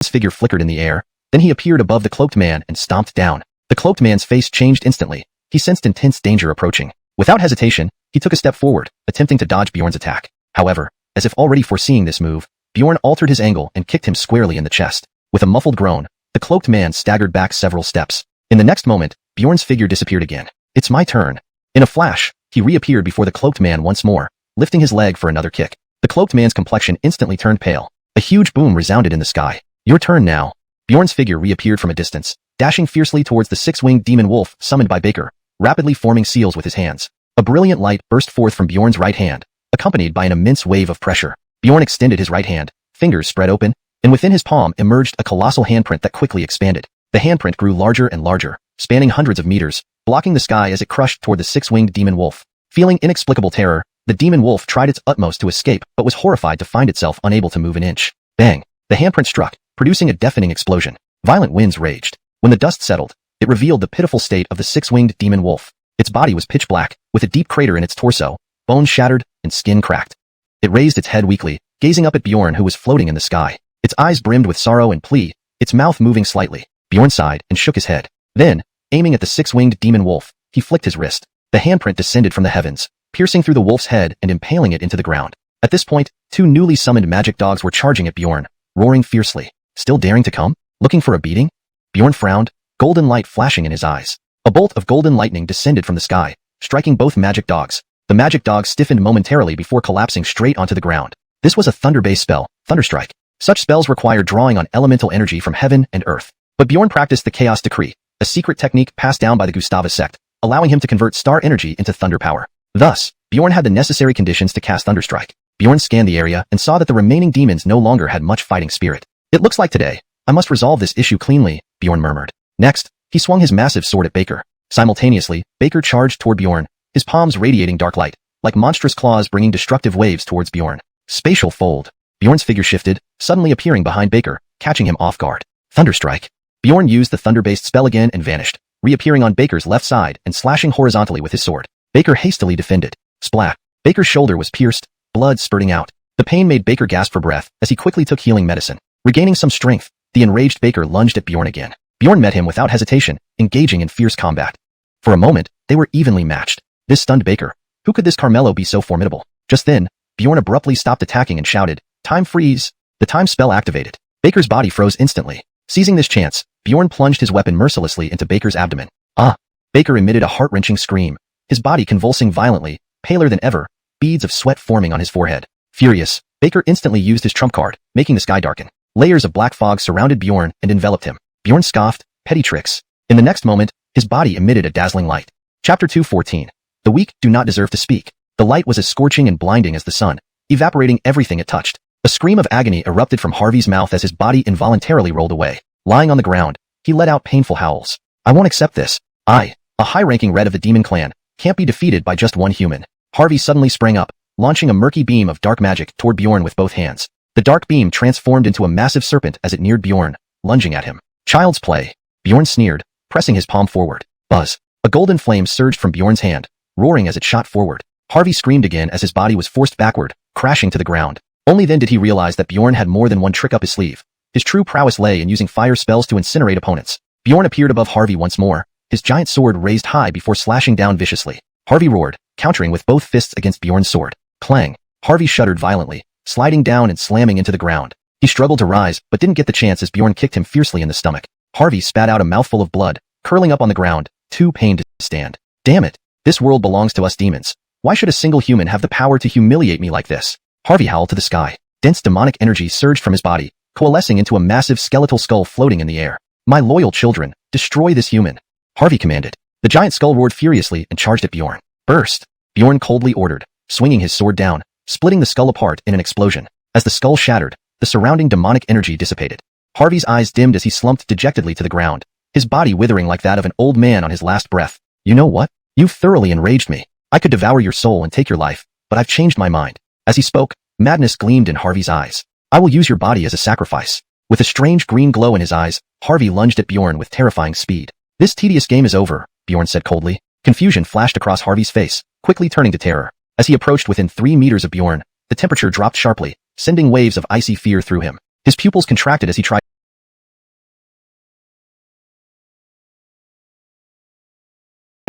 figure flickered in the air, then he appeared above the cloaked man and stomped down. The cloaked man's face changed instantly. He sensed intense danger approaching. Without hesitation, he took a step forward, attempting to dodge Bjorn's attack. However, as if already foreseeing this move, Bjorn altered his angle and kicked him squarely in the chest. With a muffled groan, the cloaked man staggered back several steps. In the next moment, Bjorn's figure disappeared again. "It's my turn." In a flash, he reappeared before the cloaked man once more, lifting his leg for another kick. The cloaked man's complexion instantly turned pale. A huge boom resounded in the sky. "Your turn now." Bjorn's figure reappeared from a distance, dashing fiercely towards the 6-winged demon wolf summoned by Baker, rapidly forming seals with his hands. A brilliant light burst forth from Bjorn's right hand, accompanied by an immense wave of pressure. Bjorn extended his right hand, fingers spread open, and within his palm emerged a colossal handprint that quickly expanded. The handprint grew larger and larger, spanning hundreds of meters, blocking the sky as it crushed toward the 6-winged demon wolf. Feeling inexplicable terror, the demon wolf tried its utmost to escape but was horrified to find itself unable to move an inch. Bang! The handprint struck, producing a deafening explosion. Violent winds raged. When the dust settled, it revealed the pitiful state of the 6-winged demon wolf. Its body was pitch black, with a deep crater in its torso, bones shattered, and skin cracked. It raised its head weakly, gazing up at Bjorn who was floating in the sky. Its eyes brimmed with sorrow and plea, its mouth moving slightly. Bjorn sighed and shook his head. Then, aiming at the 6-winged demon wolf, he flicked his wrist. The handprint descended from the heavens, piercing through the wolf's head and impaling it into the ground. At this point, 2 newly summoned magic dogs were charging at Bjorn, roaring fiercely. Still daring to come? Looking for a beating? Bjorn frowned, golden light flashing in his eyes. A bolt of golden lightning descended from the sky, striking both magic dogs. The magic dogs stiffened momentarily before collapsing straight onto the ground. This was a thunder-based spell, Thunderstrike. Such spells require drawing on elemental energy from heaven and earth. But Bjorn practiced the Chaos Decree, a secret technique passed down by the Gustava sect, allowing him to convert star energy into thunder power. Thus, Bjorn had the necessary conditions to cast Thunderstrike. Bjorn scanned the area and saw that the remaining demons no longer had much fighting spirit. "It looks like today. I must resolve this issue cleanly," Bjorn murmured. Next, he swung his massive sword at Baker. Simultaneously, Baker charged toward Bjorn, his palms radiating dark light, like monstrous claws bringing destructive waves towards Bjorn. Spatial fold. Bjorn's figure shifted, suddenly appearing behind Baker, catching him off guard. Thunderstrike. Bjorn used the thunder-based spell again and vanished, reappearing on Baker's left side and slashing horizontally with his sword. Baker hastily defended. Splat. Baker's shoulder was pierced, blood spurting out. The pain made Baker gasp for breath as he quickly took healing medicine. Regaining some strength, the enraged Baker lunged at Bjorn again. Bjorn met him without hesitation, engaging in fierce combat. For a moment, they were evenly matched. This stunned Baker. Who could this Carmelo be so formidable? Just then, Bjorn abruptly stopped attacking and shouted, "Time freeze!" The time spell activated. Baker's body froze instantly. Seizing this chance, Bjorn plunged his weapon mercilessly into Baker's abdomen. Ah! Baker emitted a heart-wrenching scream, his body convulsing violently, paler than ever, beads of sweat forming on his forehead. Furious, Baker instantly used his trump card, making the sky darken. Layers of black fog surrounded Bjorn and enveloped him. Bjorn scoffed, petty tricks. In the next moment, his body emitted a dazzling light. Chapter 2:14. The weak do not deserve to speak. The light was as scorching and blinding as the sun, evaporating everything it touched. A scream of agony erupted from Harvey's mouth as his body involuntarily rolled away. Lying on the ground, he let out painful howls. "I won't accept this. I, a high-ranking red of the Demon Clan, can't be defeated by just one human." Harvey suddenly sprang up, launching a murky beam of dark magic toward Bjorn with both hands. The dark beam transformed into a massive serpent as it neared Bjorn, lunging at him. "Child's play." Bjorn sneered, pressing his palm forward. Buzz. A golden flame surged from Bjorn's hand, roaring as it shot forward. Harvey screamed again as his body was forced backward, crashing to the ground. Only then did he realize that Bjorn had more than one trick up his sleeve. His true prowess lay in using fire spells to incinerate opponents. Bjorn appeared above Harvey once more, his giant sword raised high before slashing down viciously. Harvey roared, countering with both fists against Bjorn's sword. Clang. Harvey shuddered violently, sliding down and slamming into the ground. He struggled to rise, but didn't get the chance as Bjorn kicked him fiercely in the stomach. Harvey spat out a mouthful of blood, curling up on the ground, too pained to stand. "Damn it. This world belongs to us demons. Why should a single human have the power to humiliate me like this?" Harvey howled to the sky. Dense demonic energy surged from his body, coalescing into a massive skeletal skull floating in the air. "My loyal children, destroy this human," Harvey commanded. The giant skull roared furiously and charged at Bjorn. "Burst," Bjorn coldly ordered, swinging his sword down, splitting the skull apart in an explosion. As the skull shattered, the surrounding demonic energy dissipated. Harvey's eyes dimmed as he slumped dejectedly to the ground, his body withering like that of an old man on his last breath. "You know what? You've thoroughly enraged me. I could devour your soul and take your life, but I've changed my mind." As he spoke, madness gleamed in Harvey's eyes. "I will use your body as a sacrifice." With a strange green glow in his eyes, Harvey lunged at Bjorn with terrifying speed. "This tedious game is over," Bjorn said coldly. Confusion flashed across Harvey's face, quickly turning to terror. As he approached within 3 meters of Bjorn, the temperature dropped sharply, sending waves of icy fear through him. His pupils contracted as he tried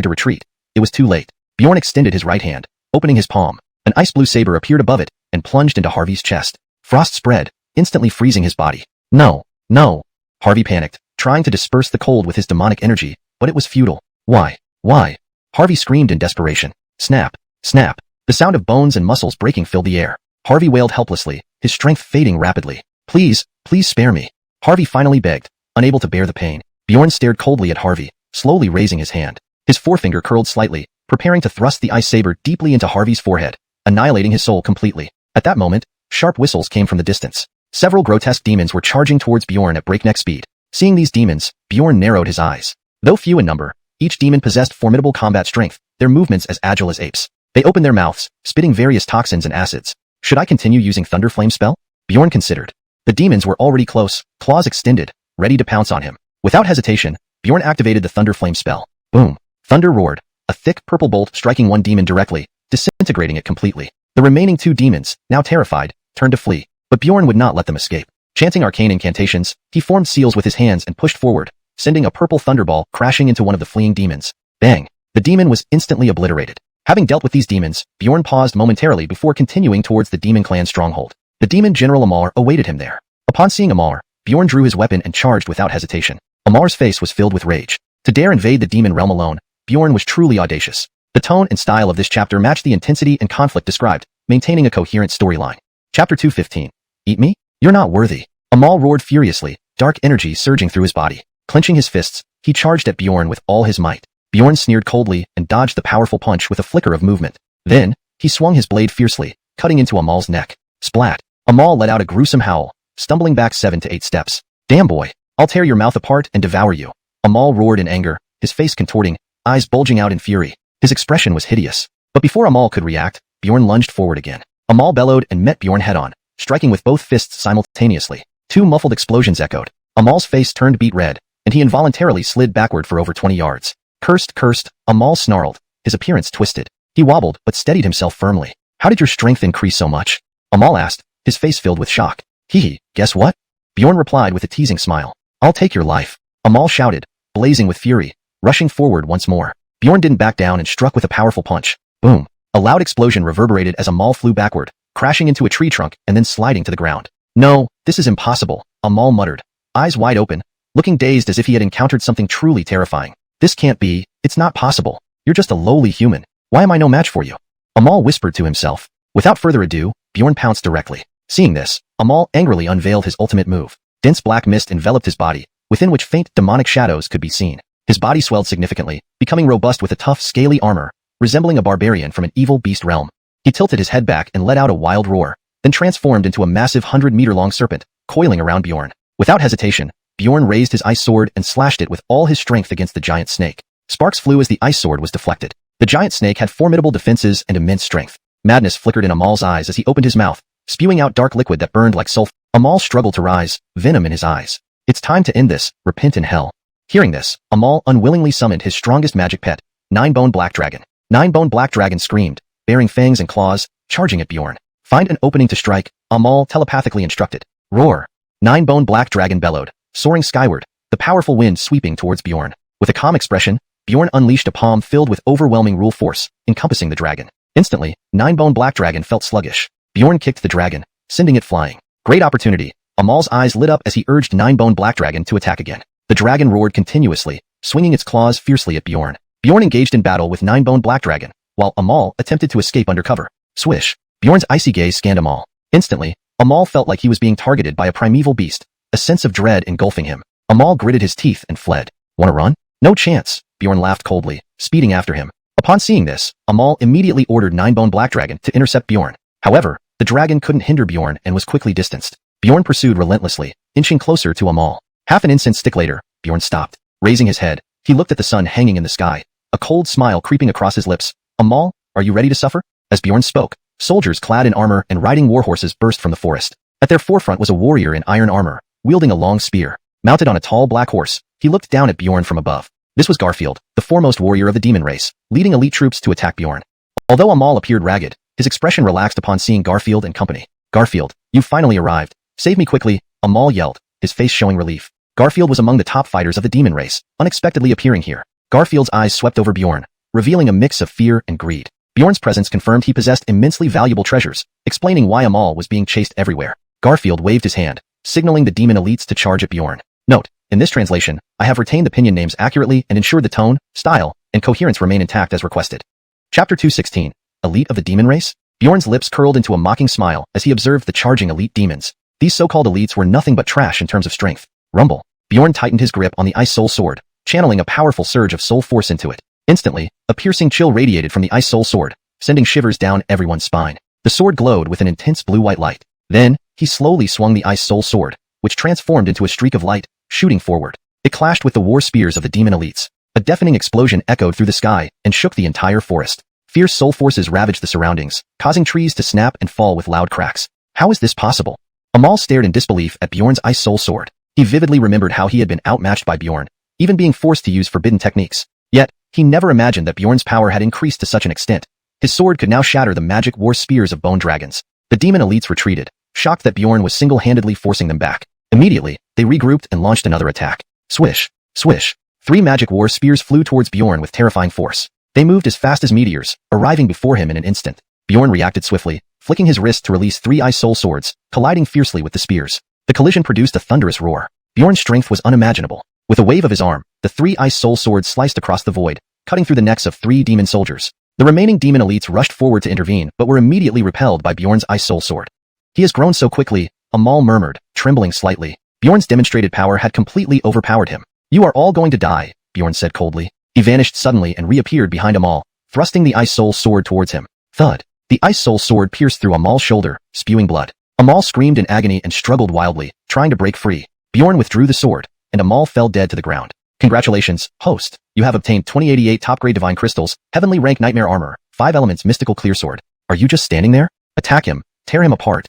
to retreat. It was too late. Bjorn extended his right hand, opening his palm. An ice blue saber appeared above it and plunged into Harvey's chest. Frost spread, instantly freezing his body. "No, no." Harvey panicked, trying to disperse the cold with his demonic energy, but it was futile. "Why? Why?" Harvey screamed in desperation. Snap, snap. The sound of bones and muscles breaking filled the air. Harvey wailed helplessly, his strength fading rapidly. "Please, please spare me." Harvey finally begged, unable to bear the pain. Bjorn stared coldly at Harvey, slowly raising his hand. His forefinger curled slightly, preparing to thrust the ice saber deeply into Harvey's forehead, annihilating his soul completely. At that moment, sharp whistles came from the distance. Several grotesque demons were charging towards Bjorn at breakneck speed. Seeing these demons, Bjorn narrowed his eyes. Though few in number, each demon possessed formidable combat strength, their movements as agile as apes. They opened their mouths, spitting various toxins and acids. Should I continue using Thunder Flame spell? Bjorn considered. The demons were already close, claws extended, ready to pounce on him. Without hesitation, Bjorn activated the Thunder Flame spell. Boom. Thunder roared, a thick purple bolt striking one demon directly, disintegrating it completely. The remaining 2 demons, now terrified, turned to flee, but Bjorn would not let them escape. Chanting arcane incantations, he formed seals with his hands and pushed forward, sending a purple thunderball crashing into one of the fleeing demons. Bang! The demon was instantly obliterated. Having dealt with these demons, Bjorn paused momentarily before continuing towards the Demon Clan stronghold. The demon General Amar awaited him there. Upon seeing Amar, Bjorn drew his weapon and charged without hesitation. Amar's face was filled with rage. To dare invade the demon realm alone, Bjorn was truly audacious. The tone and style of this chapter matched the intensity and conflict described, maintaining a coherent storyline. Chapter 2:15. Eat me? You're not worthy. Amal roared furiously, dark energy surging through his body. Clenching his fists, he charged at Bjorn with all his might. Bjorn sneered coldly and dodged the powerful punch with a flicker of movement. Then, he swung his blade fiercely, cutting into Amal's neck. Splat! Amal let out a gruesome howl, stumbling back 7 to 8 steps. "Damn boy, I'll tear your mouth apart and devour you." Amal roared in anger, his face contorting, eyes bulging out in fury. His expression was hideous. But before Amal could react, Bjorn lunged forward again. Amal bellowed and met Bjorn head-on, striking with both fists simultaneously. 2 muffled explosions echoed. Amal's face turned beet red, and he involuntarily slid backward for over 20 yards. Cursed, Amal snarled, his appearance twisted. He wobbled, but steadied himself firmly. How did your strength increase so much? Amal asked, his face filled with shock. Guess what? Bjorn replied with a teasing smile. I'll take your life. Amal shouted, blazing with fury, rushing forward once more. Bjorn didn't back down and struck with a powerful punch. Boom. A loud explosion reverberated as Amal flew backward, crashing into a tree trunk and then sliding to the ground. No, this is impossible, Amal muttered, eyes wide open, looking dazed as if he had encountered something truly terrifying. This can't be, it's not possible. You're just a lowly human. Why am I no match for you? Amal whispered to himself. Without further ado, Bjorn pounced directly. Seeing this, Amal angrily unveiled his ultimate move. Dense black mist enveloped his body, within which faint demonic shadows could be seen. His body swelled significantly, becoming robust with a tough, scaly armor, resembling a barbarian from an evil beast realm. He tilted his head back and let out a wild roar, then transformed into a massive 100-meter-long serpent, coiling around Bjorn. Without hesitation, Bjorn raised his ice sword and slashed it with all his strength against the giant snake. Sparks flew as the ice sword was deflected. The giant snake had formidable defenses and immense strength. Madness flickered in Amal's eyes as he opened his mouth, spewing out dark liquid that burned like sulfur. Amal struggled to rise, venom in his eyes. It's time to end this, repent in hell. Hearing this, Amal unwillingly summoned his strongest magic pet, Nine-Bone Black Dragon. Nine-Bone Black Dragon screamed, bearing fangs and claws, charging at Bjorn. Find an opening to strike, Amal telepathically instructed. Roar. Nine-Bone Black Dragon bellowed, soaring skyward, the powerful wind sweeping towards Bjorn. With a calm expression, Bjorn unleashed a palm filled with overwhelming rule force, encompassing the dragon. Instantly, Nine-Bone Black Dragon felt sluggish. Bjorn kicked the dragon, sending it flying. Great opportunity. Amal's eyes lit up as he urged Nine-Bone Black Dragon to attack again. The dragon roared continuously, swinging its claws fiercely at Bjorn. Bjorn engaged in battle with Nine-Bone Black Dragon, while Amal attempted to escape under cover. Swish. Bjorn's icy gaze scanned Amal. Instantly, Amal felt like he was being targeted by a primeval beast, a sense of dread engulfing him. Amal gritted his teeth and fled. Wanna run? No chance, Bjorn laughed coldly, speeding after him. Upon seeing this, Amal immediately ordered Nine-Bone Black Dragon to intercept Bjorn. However, the dragon couldn't hinder Bjorn and was quickly distanced. Bjorn pursued relentlessly, inching closer to Amal. Half an incense stick later, Bjorn stopped. Raising his head, he looked at the sun hanging in the sky, a cold smile creeping across his lips. Amal, are you ready to suffer? As Bjorn spoke, soldiers clad in armor and riding war horses burst from the forest. At their forefront was a warrior in iron armor, wielding a long spear. Mounted on a tall black horse, he looked down at Bjorn from above. This was Garfield, the foremost warrior of the demon race, leading elite troops to attack Bjorn. Although Amal appeared ragged, his expression relaxed upon seeing Garfield and company. Garfield, you've finally arrived. Save me quickly, Amal yelled, his face showing relief. Garfield was among the top fighters of the demon race, unexpectedly appearing here. Garfield's eyes swept over Bjorn, revealing a mix of fear and greed. Bjorn's presence confirmed he possessed immensely valuable treasures, explaining why Amal was being chased everywhere. Garfield waved his hand, signaling the demon elites to charge at Bjorn. Note, in this translation, I have retained the pinyin names accurately and ensured the tone, style, and coherence remain intact as requested. Chapter 216. Elite of the Demon Race? Bjorn's lips curled into a mocking smile as he observed the charging elite demons. These so-called elites were nothing but trash in terms of strength. Rumble. Bjorn tightened his grip on the Ice Soul Sword, channeling a powerful surge of soul force into it. Instantly, a piercing chill radiated from the Ice Soul Sword, sending shivers down everyone's spine. The sword glowed with an intense blue-white light. Then, he slowly swung the Ice Soul Sword, which transformed into a streak of light, shooting forward. It clashed with the war spears of the demon elites. A deafening explosion echoed through the sky and shook the entire forest. Fierce soul forces ravaged the surroundings, causing trees to snap and fall with loud cracks. How is this possible? Amal stared in disbelief at Bjorn's Ice Soul Sword. He vividly remembered how he had been outmatched by Bjorn, even being forced to use forbidden techniques. Yet, he never imagined that Bjorn's power had increased to such an extent. His sword could now shatter the magic war spears of bone dragons. The demon elites retreated, shocked that Bjorn was single-handedly forcing them back. Immediately, they regrouped and launched another attack. Swish, swish. 3 magic war spears flew towards Bjorn with terrifying force. They moved as fast as meteors, arriving before him in an instant. Bjorn reacted swiftly, flicking his wrist to release 3 Ice Soul Swords, colliding fiercely with the spears. The collision produced a thunderous roar. Bjorn's strength was unimaginable. With a wave of his arm, the 3 Ice Soul Swords sliced across the void, cutting through the necks of 3 demon soldiers. The remaining demon elites rushed forward to intervene but were immediately repelled by Bjorn's Ice Soul Sword. He has grown so quickly, Amal murmured, trembling slightly. Bjorn's demonstrated power had completely overpowered him. You are all going to die, Bjorn said coldly. He vanished suddenly and reappeared behind Amal, thrusting the Ice Soul Sword towards him. Thud. The Ice Soul Sword pierced through Amal's shoulder, spewing blood. Amal screamed in agony and struggled wildly, trying to break free. Bjorn withdrew the sword, and Amal fell dead to the ground. Congratulations, host. You have obtained 2088 top-grade Divine Crystals, Heavenly Rank Nightmare Armor, 5 Elements Mystical Clear Sword. Are you just standing there? Attack him. Tear him apart.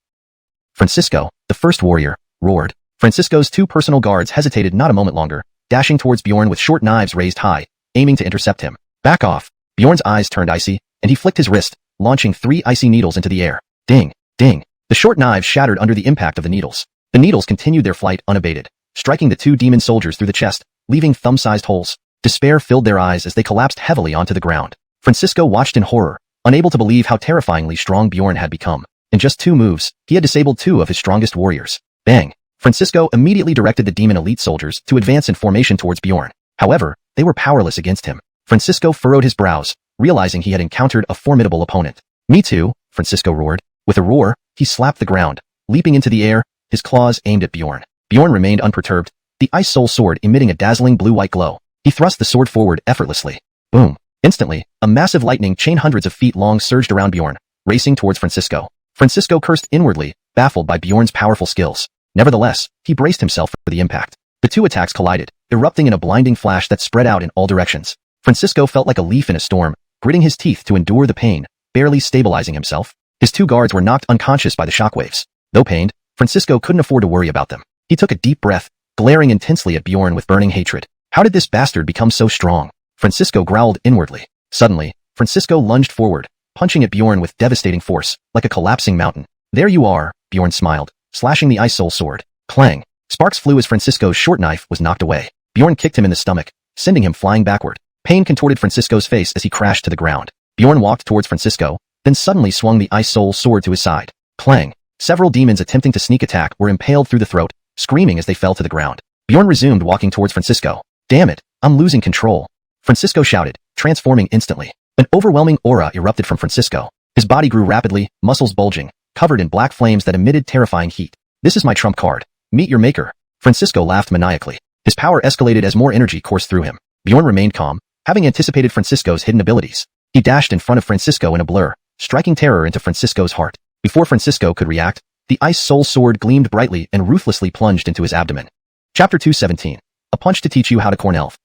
Francisco, the first warrior, roared. Francisco's 2 personal guards hesitated not a moment longer, dashing towards Bjorn with short knives raised high, aiming to intercept him. Back off. Bjorn's eyes turned icy, and he flicked his wrist, launching 3 icy needles into the air. Ding, ding. The short knives shattered under the impact of the needles. The needles continued their flight unabated, striking the 2 demon soldiers through the chest, leaving thumb-sized holes. Despair filled their eyes as they collapsed heavily onto the ground. Francisco watched in horror, unable to believe how terrifyingly strong Bjorn had become. In just 2 moves, he had disabled 2 of his strongest warriors. Bang! Francisco immediately directed the demon elite soldiers to advance in formation towards Bjorn. However, they were powerless against him. Francisco furrowed his brows, realizing he had encountered a formidable opponent. Me too, Francisco roared. With a roar, he slapped the ground, leaping into the air, his claws aimed at Bjorn. Bjorn remained unperturbed, the ice soul sword emitting a dazzling blue-white glow. He thrust the sword forward effortlessly. Boom! Instantly, a massive lightning chain hundreds of feet long surged around Bjorn, racing towards Francisco. Francisco cursed inwardly, baffled by Bjorn's powerful skills. Nevertheless, he braced himself for the impact. The 2 attacks collided, erupting in a blinding flash that spread out in all directions. Francisco felt like a leaf in a storm, gritting his teeth to endure the pain, barely stabilizing himself. His 2 guards were knocked unconscious by the shockwaves. Though pained, Francisco couldn't afford to worry about them. He took a deep breath, glaring intensely at Bjorn with burning hatred. How did this bastard become so strong? Francisco growled inwardly. Suddenly, Francisco lunged forward, punching at Bjorn with devastating force, like a collapsing mountain. There you are, Bjorn smiled, slashing the ice soul sword. Clang! Sparks flew as Francisco's short knife was knocked away. Bjorn kicked him in the stomach, sending him flying backward. Pain contorted Francisco's face as he crashed to the ground. Bjorn walked towards Francisco, then suddenly swung the ice soul sword to his side. Clang! Several demons attempting to sneak attack were impaled through the throat, screaming as they fell to the ground. Bjorn resumed walking towards Francisco. Damn it, I'm losing control, Francisco shouted, transforming instantly. An overwhelming aura erupted from Francisco. His body grew rapidly, muscles bulging, covered in black flames that emitted terrifying heat. This is my trump card. Meet your maker. Francisco laughed maniacally. His power escalated as more energy coursed through him. Bjorn remained calm, having anticipated Francisco's hidden abilities. He dashed in front of Francisco in a blur, striking terror into Francisco's heart. Before Francisco could react, the ice soul sword gleamed brightly and ruthlessly plunged into his abdomen. Chapter 217. A punch to teach you how to corn elf.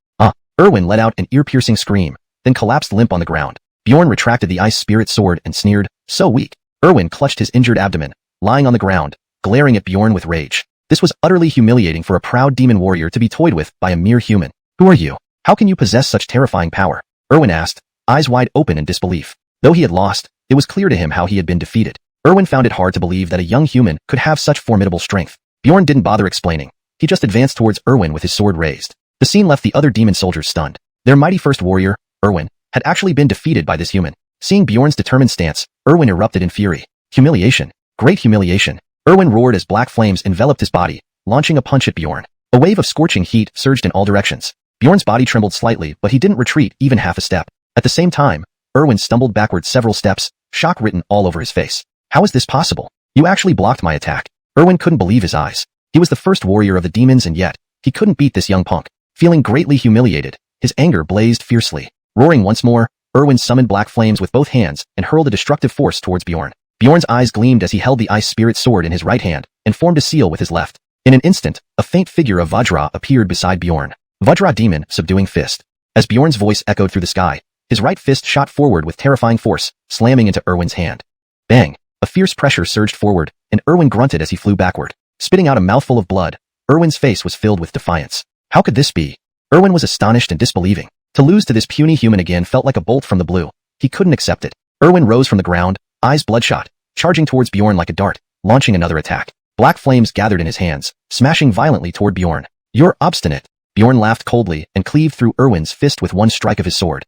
Erwin let out an ear-piercing scream, then collapsed limp on the ground. Bjorn retracted the ice spirit sword and sneered, so weak. Erwin clutched his injured abdomen, lying on the ground, glaring at Bjorn with rage. This was utterly humiliating for a proud demon warrior to be toyed with by a mere human. Who are you? How can you possess such terrifying power? Erwin asked, eyes wide open in disbelief. Though he had lost, it was clear to him how he had been defeated. Erwin found it hard to believe that a young human could have such formidable strength. Bjorn didn't bother explaining. He just advanced towards Erwin with his sword raised. The scene left the other demon soldiers stunned. Their mighty first warrior, Erwin, had actually been defeated by this human. Seeing Bjorn's determined stance, Erwin erupted in fury. Humiliation. Great humiliation. Erwin roared as black flames enveloped his body, launching a punch at Bjorn. A wave of scorching heat surged in all directions. Bjorn's body trembled slightly, but he didn't retreat even half a step. At the same time, Erwin stumbled backward several steps, shock written all over his face. How is this possible? You actually blocked my attack. Erwin couldn't believe his eyes. He was the first warrior of the demons and yet, he couldn't beat this young punk. Feeling greatly humiliated, his anger blazed fiercely. Roaring once more, Erwin summoned black flames with both hands and hurled a destructive force towards Bjorn. Bjorn's eyes gleamed as he held the ice spirit sword in his right hand and formed a seal with his left. In an instant, a faint figure of Vajra appeared beside Bjorn. Vajra demon, subduing fist. As Bjorn's voice echoed through the sky, his right fist shot forward with terrifying force, slamming into Erwin's hand. Bang! A fierce pressure surged forward, and Erwin grunted as he flew backward. Spitting out a mouthful of blood, Erwin's face was filled with defiance. How could this be? Erwin was astonished and disbelieving. To lose to this puny human again felt like a bolt from the blue. He couldn't accept it. Erwin rose from the ground, eyes bloodshot, charging towards Bjorn like a dart, launching another attack. Black flames gathered in his hands, smashing violently toward Bjorn. You're obstinate. Bjorn laughed coldly and cleaved through Erwin's fist with one strike of his sword.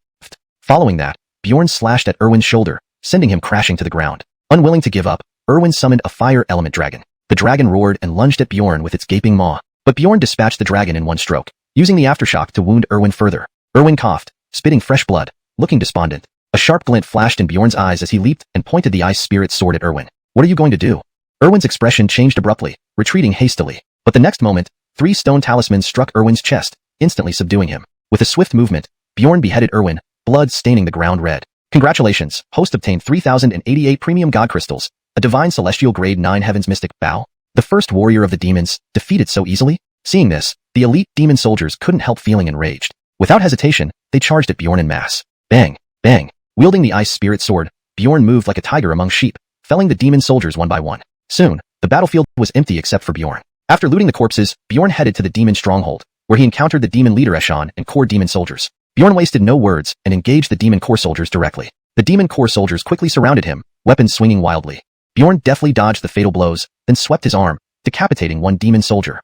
Following that, Bjorn slashed at Erwin's shoulder, sending him crashing to the ground. Unwilling to give up, Erwin summoned a fire element dragon. The dragon roared and lunged at Bjorn with its gaping maw. But Bjorn dispatched the dragon in one stroke, using the aftershock to wound Erwin further. Erwin coughed, spitting fresh blood, looking despondent. A sharp glint flashed in Bjorn's eyes as he leaped and pointed the ice spirit sword at Erwin. What are you going to do? Erwin's expression changed abruptly, retreating hastily. But the next moment, 3 stone talismans struck Erwin's chest, instantly subduing him. With a swift movement, Bjorn beheaded Erwin, blood staining the ground red. Congratulations, host obtained 3,088 premium god crystals, a divine celestial grade 9 heavens mystic bow. The first warrior of the demons, defeated so easily? Seeing this, the elite demon soldiers couldn't help feeling enraged. Without hesitation, they charged at Bjorn en masse. Bang! Bang! Wielding the ice spirit sword, Bjorn moved like a tiger among sheep, felling the demon soldiers one by one. Soon, the battlefield was empty except for Bjorn. After looting the corpses, Bjorn headed to the demon stronghold, where he encountered the demon leader Xuanhuan and core demon soldiers. Bjorn wasted no words and engaged the demon core soldiers directly. The demon core soldiers quickly surrounded him, weapons swinging wildly. Bjorn deftly dodged the fatal blows, then swept his arm, decapitating one demon soldier.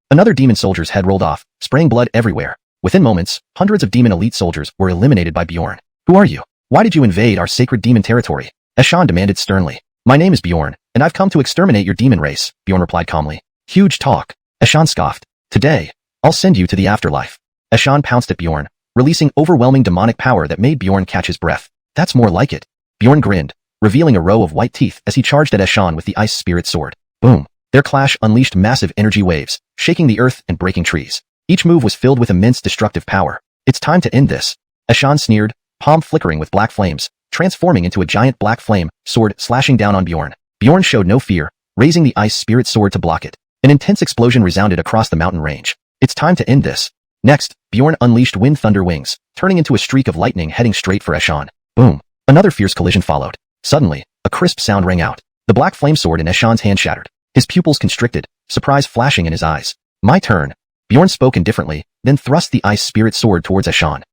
Another demon soldier's head rolled off, spraying blood everywhere. Within moments, hundreds of demon elite soldiers were eliminated by Bjorn. Who are you? Why did you invade our sacred demon territory? Xuanhuan demanded sternly. My name is Bjorn, and I've come to exterminate your demon race, Bjorn replied calmly. Huge talk. Xuanhuan scoffed. Today, I'll send you to the afterlife. Xuanhuan pounced at Bjorn, releasing overwhelming demonic power that made Bjorn catch his breath. That's more like it. Bjorn grinned, revealing a row of white teeth as he charged at Xuanhuan with the ice spirit sword. Boom. Their clash unleashed massive energy waves, shaking the earth and breaking trees. Each move was filled with immense destructive power. It's time to end this. Xuanhuan sneered, palm flickering with black flames, transforming into a giant black flame sword slashing down on Bjorn. Bjorn showed no fear, raising the ice spirit sword to block it. An intense explosion resounded across the mountain range. It's time to end this. Next, Bjorn unleashed wind thunder wings, turning into a streak of lightning heading straight for Xuanhuan. Boom. Another fierce collision followed. Suddenly, a crisp sound rang out. The black flame sword in Xuanhuan's hand shattered. His pupils constricted, surprise flashing in his eyes. My turn. Bjorn spoke indifferently, then thrust the ice spirit sword towards Xuanhuan.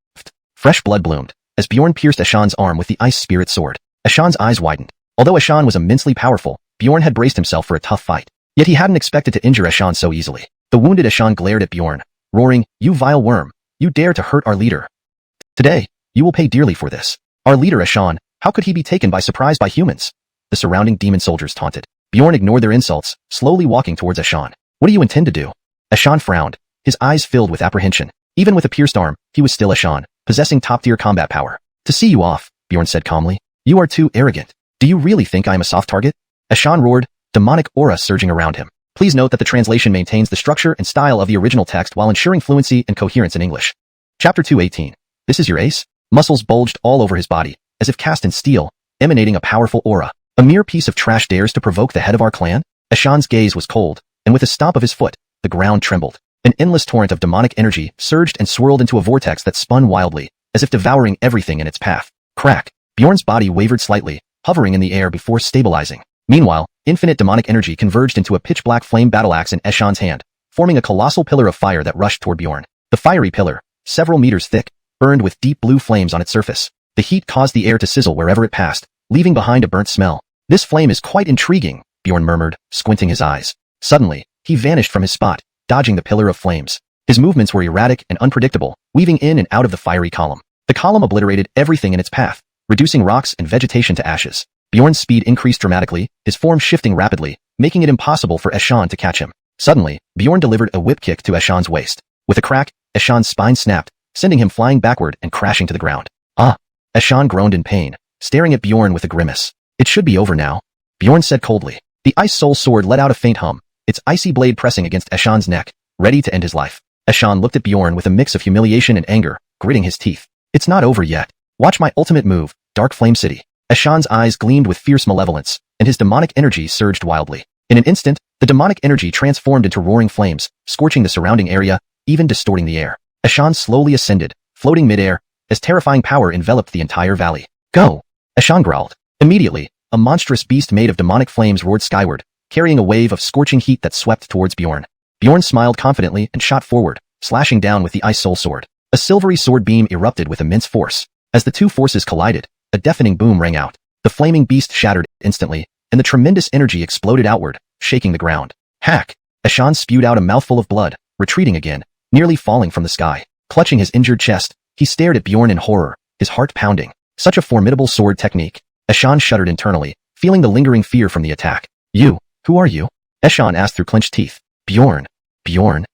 Fresh blood bloomed as Bjorn pierced Xuanhuan's arm with the ice spirit sword. Xuanhuan's eyes widened. Although Xuanhuan was immensely powerful, Bjorn had braced himself for a tough fight. Yet he hadn't expected to injure Xuanhuan so easily. The wounded Xuanhuan glared at Bjorn, roaring, "You vile worm! You dare to hurt our leader! Today, you will pay dearly for this. Our leader Xuanhuan, how could he be taken by surprise by humans?" The surrounding demon soldiers taunted. Bjorn ignored their insults, slowly walking towards Xuanhuan. What do you intend to do? Xuanhuan frowned, his eyes filled with apprehension. Even with a pierced arm, he was still Xuanhuan, possessing top-tier combat power. To see you off, Bjorn said calmly. You are too arrogant. Do you really think I am a soft target? Xuanhuan roared, demonic aura surging around him. Please note that the translation maintains the structure and style of the original text while ensuring fluency and coherence in English. Chapter 218. This is your ace? Muscles bulged all over his body, as if cast in steel, emanating a powerful aura. A mere piece of trash dares to provoke the head of our clan? Xuanhuan's gaze was cold, and with a stomp of his foot, the ground trembled. An endless torrent of demonic energy surged and swirled into a vortex that spun wildly, as if devouring everything in its path. Crack! Bjorn's body wavered slightly, hovering in the air before stabilizing. Meanwhile, infinite demonic energy converged into a pitch-black flame battle axe in Xuanhuan's hand, forming a colossal pillar of fire that rushed toward Bjorn. The fiery pillar, several meters thick, burned with deep blue flames on its surface. The heat caused the air to sizzle wherever it passed, leaving behind a burnt smell. This flame is quite intriguing, Bjorn murmured, squinting his eyes. Suddenly, he vanished from his spot, dodging the pillar of flames. His movements were erratic and unpredictable, weaving in and out of the fiery column. The column obliterated everything in its path, reducing rocks and vegetation to ashes. Bjorn's speed increased dramatically, his form shifting rapidly, making it impossible for Xuanhuan to catch him. Suddenly, Bjorn delivered a whip kick to Xuanhuan's waist. With a crack, Xuanhuan's spine snapped, sending him flying backward and crashing to the ground. Ah! Xuanhuan groaned in pain, staring at Bjorn with a grimace. It should be over now, Bjorn said coldly. The ice soul sword let out a faint hum, its icy blade pressing against Xuanhuan's neck, ready to end his life. Xuanhuan looked at Bjorn with a mix of humiliation and anger, gritting his teeth. It's not over yet. Watch my ultimate move, Dark Flame City. Xuanhuan's eyes gleamed with fierce malevolence, and his demonic energy surged wildly. In an instant, the demonic energy transformed into roaring flames, scorching the surrounding area, even distorting the air. Xuanhuan slowly ascended, floating midair, as terrifying power enveloped the entire valley. Go! Xuanhuan growled. Immediately, a monstrous beast made of demonic flames roared skyward, carrying a wave of scorching heat that swept towards Bjorn. Bjorn smiled confidently and shot forward, slashing down with the ice soul sword. A silvery sword beam erupted with immense force. As the two forces collided, a deafening boom rang out. The flaming beast shattered instantly, and the tremendous energy exploded outward, shaking the ground. Hack! Xuanhuan spewed out a mouthful of blood, retreating again, nearly falling from the sky. Clutching his injured chest, he stared at Bjorn in horror, his heart pounding. Such a formidable sword technique. Xuanhuan shuddered internally, feeling the lingering fear from the attack. You, who are you? Xuanhuan asked through clenched teeth. Bjorn. Bjorn?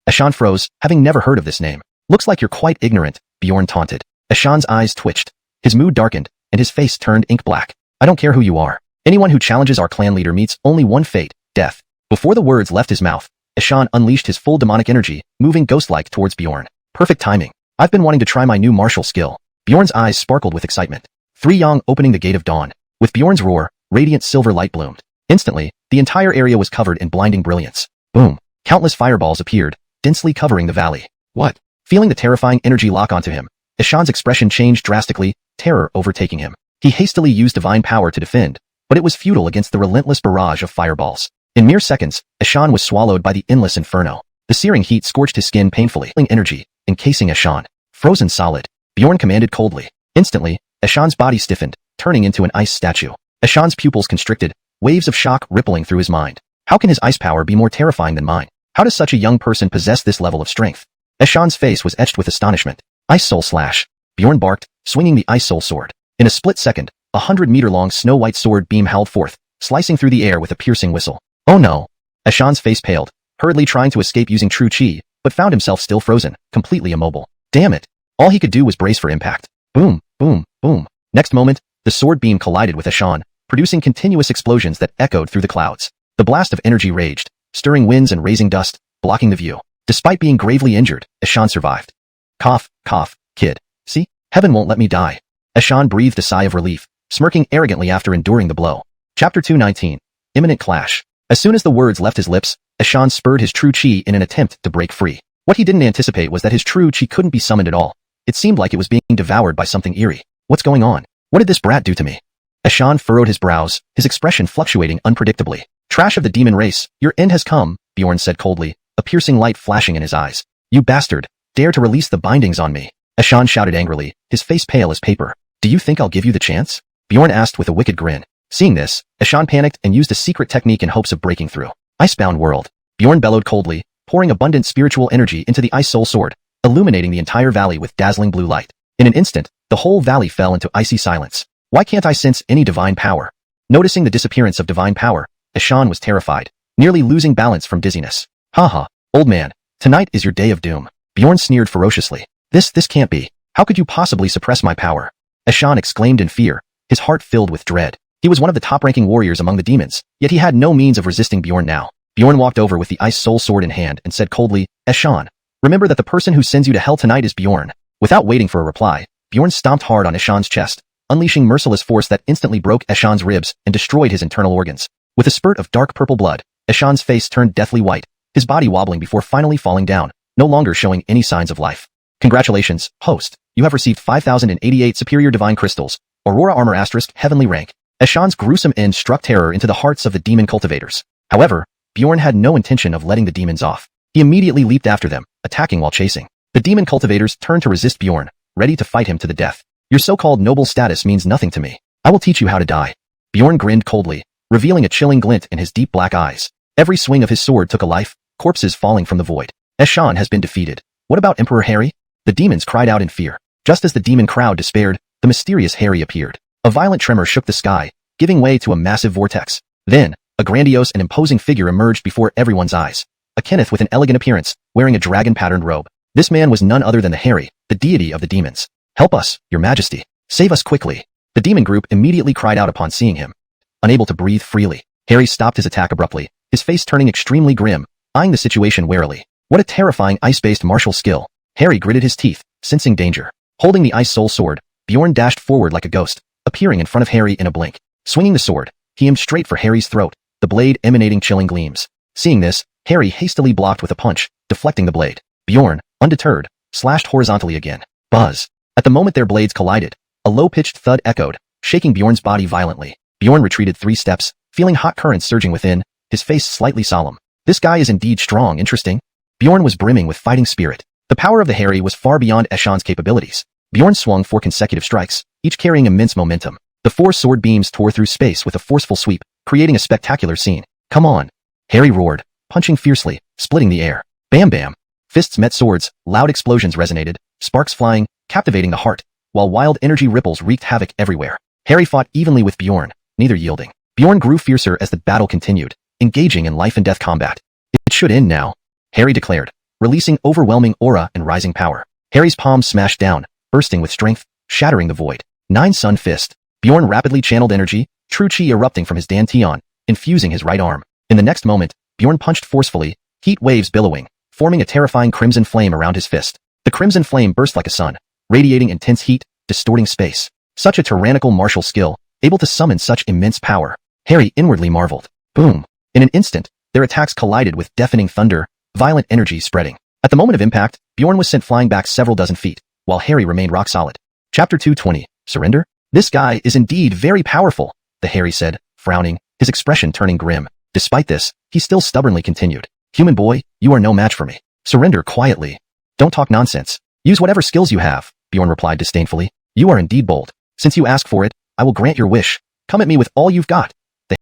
Xuanhuan froze, having never heard of this name. Looks like you're quite ignorant, Bjorn taunted. Xuanhuan's eyes twitched. His mood darkened, and his face turned ink black. I don't care who you are. Anyone who challenges our clan leader meets only one fate, death. Before the words left his mouth, Xuanhuan unleashed his full demonic energy, moving ghost-like towards Bjorn. Perfect timing. I've been wanting to try my new martial skill. Bjorn's eyes sparkled with excitement. 3 Yang opening the gate of dawn. With Bjorn's roar, radiant silver light bloomed. Instantly, the entire area was covered in blinding brilliance. Boom. Countless fireballs appeared, densely covering the valley. What? Feeling the terrifying energy lock onto him, Xuanhuan's expression changed drastically, terror overtaking him. He hastily used divine power to defend, but it was futile against the relentless barrage of fireballs. In mere seconds, Xuanhuan was swallowed by the endless inferno. The searing heat scorched his skin painfully, energy, encasing Xuanhuan. Frozen solid. Bjorn commanded coldly. Instantly, Xuanhuan's body stiffened, turning into an ice statue. Xuanhuan's pupils constricted, waves of shock rippling through his mind. How can his ice power be more terrifying than mine? How does such a young person possess this level of strength? Xuanhuan's face was etched with astonishment. Ice Soul Slash. Bjorn barked, swinging the Ice Soul Sword. In a split second, 100-meter-long snow-white sword beam howled forth, slicing through the air with a piercing whistle. Oh no! Xuanhuan's face paled, hurriedly trying to escape using true chi, but found himself still frozen, completely immobile. Damn it! All he could do was brace for impact. Boom, boom, boom. Next moment, the sword beam collided with Xuanhuan, producing continuous explosions that echoed through the clouds. The blast of energy raged, stirring winds and raising dust, blocking the view. Despite being gravely injured, Xuanhuan survived. Cough, cough, kid. See? Heaven won't let me die. Xuanhuan breathed a sigh of relief, smirking arrogantly after enduring the blow. Chapter 219. Imminent Clash. As soon as the words left his lips, Xuanhuan spurred his true chi in an attempt to break free. What he didn't anticipate was that his true chi couldn't be summoned at all. It seemed like it was being devoured by something eerie. What's going on? What did this brat do to me? Xuanhuan furrowed his brows, his expression fluctuating unpredictably. Trash of the demon race, your end has come, Bjorn said coldly, a piercing light flashing in his eyes. You bastard, dare to release the bindings on me. Xuanhuan shouted angrily, his face pale as paper. Do you think I'll give you the chance? Bjorn asked with a wicked grin. Seeing this, Xuanhuan panicked and used a secret technique in hopes of breaking through. Icebound world. Bjorn bellowed coldly, pouring abundant spiritual energy into the Ice Soul Sword, illuminating the entire valley with dazzling blue light. In an instant, the whole valley fell into icy silence. Why can't I sense any divine power? Noticing the disappearance of divine power, Xuanhuan was terrified, nearly losing balance from dizziness. Haha, old man, tonight is your day of doom. Bjorn sneered ferociously. This can't be. How could you possibly suppress my power? Xuanhuan exclaimed in fear, his heart filled with dread. He was one of the top-ranking warriors among the demons, yet he had no means of resisting Bjorn now. Bjorn walked over with the Ice Soul Sword in hand and said coldly, Xuanhuan, remember that the person who sends you to hell tonight is Bjorn. Without waiting for a reply, Bjorn stomped hard on Xuanhuan's chest, unleashing merciless force that instantly broke Xuanhuan's ribs and destroyed his internal organs. With a spurt of dark purple blood, Xuanhuan's face turned deathly white, his body wobbling before finally falling down, no longer showing any signs of life. Congratulations, host. You have received 5,088 Superior Divine Crystals, Aurora Armor * Heavenly Rank. Xuanhuan's gruesome end struck terror into the hearts of the demon cultivators. However, Bjorn had no intention of letting the demons off. He immediately leaped after them, attacking while chasing. The demon cultivators turned to resist Bjorn, ready to fight him to the death. Your so-called noble status means nothing to me. I will teach you how to die. Bjorn grinned coldly, revealing a chilling glint in his deep black eyes. Every swing of his sword took a life, corpses falling from the void. Xuanhuan has been defeated. What about Emperor Harry? The demons cried out in fear. Just as the demon crowd despaired, the mysterious Harry appeared. A violent tremor shook the sky, giving way to a massive vortex. Then, a grandiose and imposing figure emerged before everyone's eyes. A Kenneth with an elegant appearance, wearing a dragon-patterned robe. This man was none other than the Harry, the deity of the demons. Help us, your majesty. Save us quickly. The demon group immediately cried out upon seeing him. Unable to breathe freely, Harry stopped his attack abruptly, his face turning extremely grim, eyeing the situation warily. What a terrifying ice-based martial skill. Harry gritted his teeth, sensing danger. Holding the Ice Soul Sword, Bjorn dashed forward like a ghost, appearing in front of Harry in a blink. Swinging the sword, he aimed straight for Harry's throat, the blade emanating chilling gleams. Seeing this, Harry hastily blocked with a punch, deflecting the blade. Bjorn, undeterred, slashed horizontally again. Buzz. At the moment their blades collided, a low-pitched thud echoed, shaking Bjorn's body violently. Bjorn retreated 3 steps, feeling hot currents surging within, his face slightly solemn. This guy is indeed strong, interesting. Bjorn was brimming with fighting spirit. The power of the Harry was far beyond Xuanhuan's capabilities. Bjorn swung 4 consecutive strikes, each carrying immense momentum. The 4 sword beams tore through space with a forceful sweep, creating a spectacular scene. Come on! Harry roared, punching fiercely, splitting the air. Bam bam! Fists met swords, loud explosions resonated, sparks flying, captivating the heart, while wild energy ripples wreaked havoc everywhere. Harry fought evenly with Bjorn, neither yielding. Bjorn grew fiercer as the battle continued, engaging in life-and-death combat. It should end now, Harry declared, releasing overwhelming aura and rising power. Harry's palms smashed down, bursting with strength, shattering the void. 9 Sun Fist. Bjorn rapidly channeled energy, true chi erupting from his dantian, infusing his right arm. In the next moment, Bjorn punched forcefully, heat waves billowing, forming a terrifying crimson flame around his fist. The crimson flame burst like a sun, radiating intense heat, distorting space. Such a tyrannical martial skill, able to summon such immense power. Harry inwardly marveled. Boom! In an instant, their attacks collided with deafening thunder, violent energy spreading. At the moment of impact, Bjorn was sent flying back several dozen feet, while Harry remained rock solid. Chapter 220. Surrender? This guy is indeed very powerful, the Harry said, frowning, his expression turning grim. Despite this, he still stubbornly continued. Human boy, you are no match for me. Surrender quietly. Don't talk nonsense. Use whatever skills you have, Bjorn replied disdainfully. You are indeed bold. Since you ask for it, I will grant your wish. Come at me with all you've got. The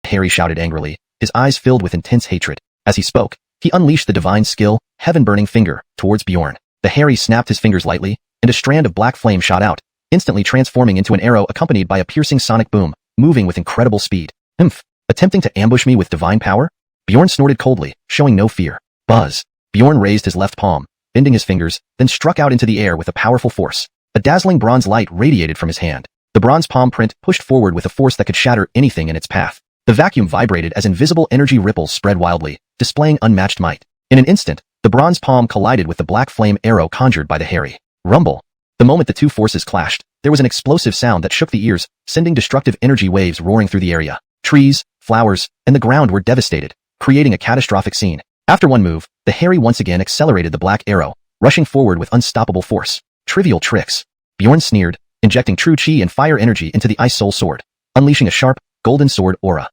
Harry shouted angrily, his eyes filled with intense hatred. As he spoke, he unleashed the divine skill, Heaven-Burning Finger, towards Bjorn. The Harry snapped his fingers lightly, and a strand of black flame shot out, instantly transforming into an arrow accompanied by a piercing sonic boom, moving with incredible speed. Humph! Attempting to ambush me with divine power? Bjorn snorted coldly, showing no fear. Buzz! Bjorn raised his left palm, bending his fingers, then struck out into the air with a powerful force. A dazzling bronze light radiated from his hand. The bronze palm print pushed forward with a force that could shatter anything in its path. The vacuum vibrated as invisible energy ripples spread wildly, displaying unmatched might. In an instant, the bronze palm collided with the black flame arrow conjured by the Harry. Rumble! The moment the two forces clashed, there was an explosive sound that shook the ears, sending destructive energy waves roaring through the area. Trees, flowers, and the ground were devastated, creating a catastrophic scene. After one move, the Harry once again accelerated the black arrow, rushing forward with unstoppable force. Trivial tricks. Bjorn sneered, injecting true chi and fire energy into the Ice Soul Sword, unleashing a sharp, golden sword aura.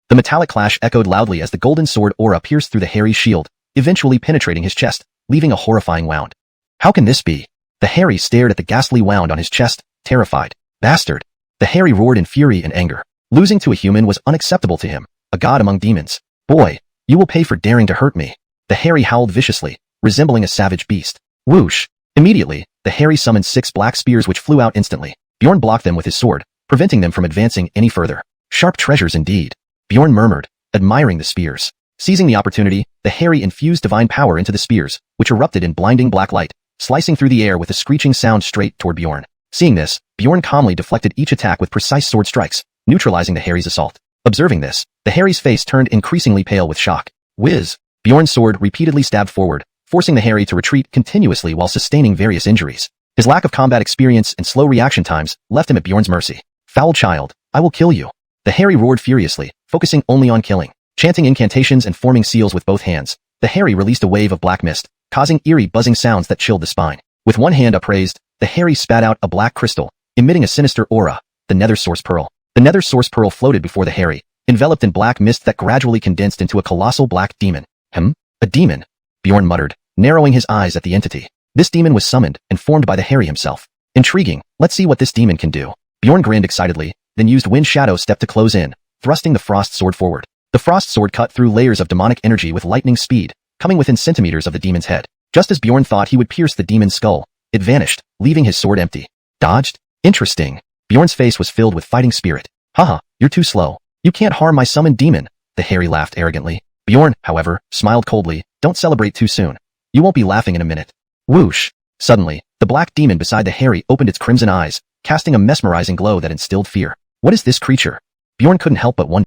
The metallic clash echoed loudly as the golden sword aura pierced through the Harry's shield, eventually penetrating his chest, leaving a horrifying wound. How can this be? The Harry stared at the ghastly wound on his chest, terrified. Bastard! The Harry roared in fury and anger. Losing to a human was unacceptable to him, a god among demons. Boy, you will pay for daring to hurt me. The Harry howled viciously, resembling a savage beast. Whoosh! Immediately, the Harry summoned 6 black spears which flew out instantly. Bjorn blocked them with his sword, preventing them from advancing any further. Sharp treasures indeed. Bjorn murmured, admiring the spears. Seizing the opportunity, the Harry infused divine power into the spears, which erupted in blinding black light, slicing through the air with a screeching sound straight toward Bjorn. Seeing this, Bjorn calmly deflected each attack with precise sword strikes, neutralizing the Harry's assault. Observing this, the Harry's face turned increasingly pale with shock. Whiz! Bjorn's sword repeatedly stabbed forward, forcing the Harry to retreat continuously while sustaining various injuries. His lack of combat experience and slow reaction times left him at Bjorn's mercy. Foul child, I will kill you. The Harry roared furiously, focusing only on killing. Chanting incantations and forming seals with both hands, the Harry released a wave of black mist, causing eerie buzzing sounds that chilled the spine. With one hand upraised, the Harry spat out a black crystal, emitting a sinister aura, the Nether Source Pearl. The Nether Source Pearl floated before the Harry, enveloped in black mist that gradually condensed into a colossal black demon. A demon? Bjorn muttered, narrowing his eyes at the entity. This demon was summoned and formed by the Harry himself. Intriguing, let's see what this demon can do. Bjorn grinned excitedly, then used Wind Shadow Step to close in, thrusting the Frost Sword forward. The Frost Sword cut through layers of demonic energy with lightning speed, coming within centimeters of the demon's head. Just as Bjorn thought he would pierce the demon's skull, it vanished, leaving his sword empty. Dodged? Interesting. Bjorn's face was filled with fighting spirit. Haha, you're too slow. You can't harm my summoned demon. The Harry laughed arrogantly. Bjorn, however, smiled coldly. Don't celebrate too soon. You won't be laughing in a minute. Whoosh! Suddenly, the black demon beside the Harry opened its crimson eyes, casting a mesmerizing glow that instilled fear. What is this creature? Bjorn couldn't help but wonder.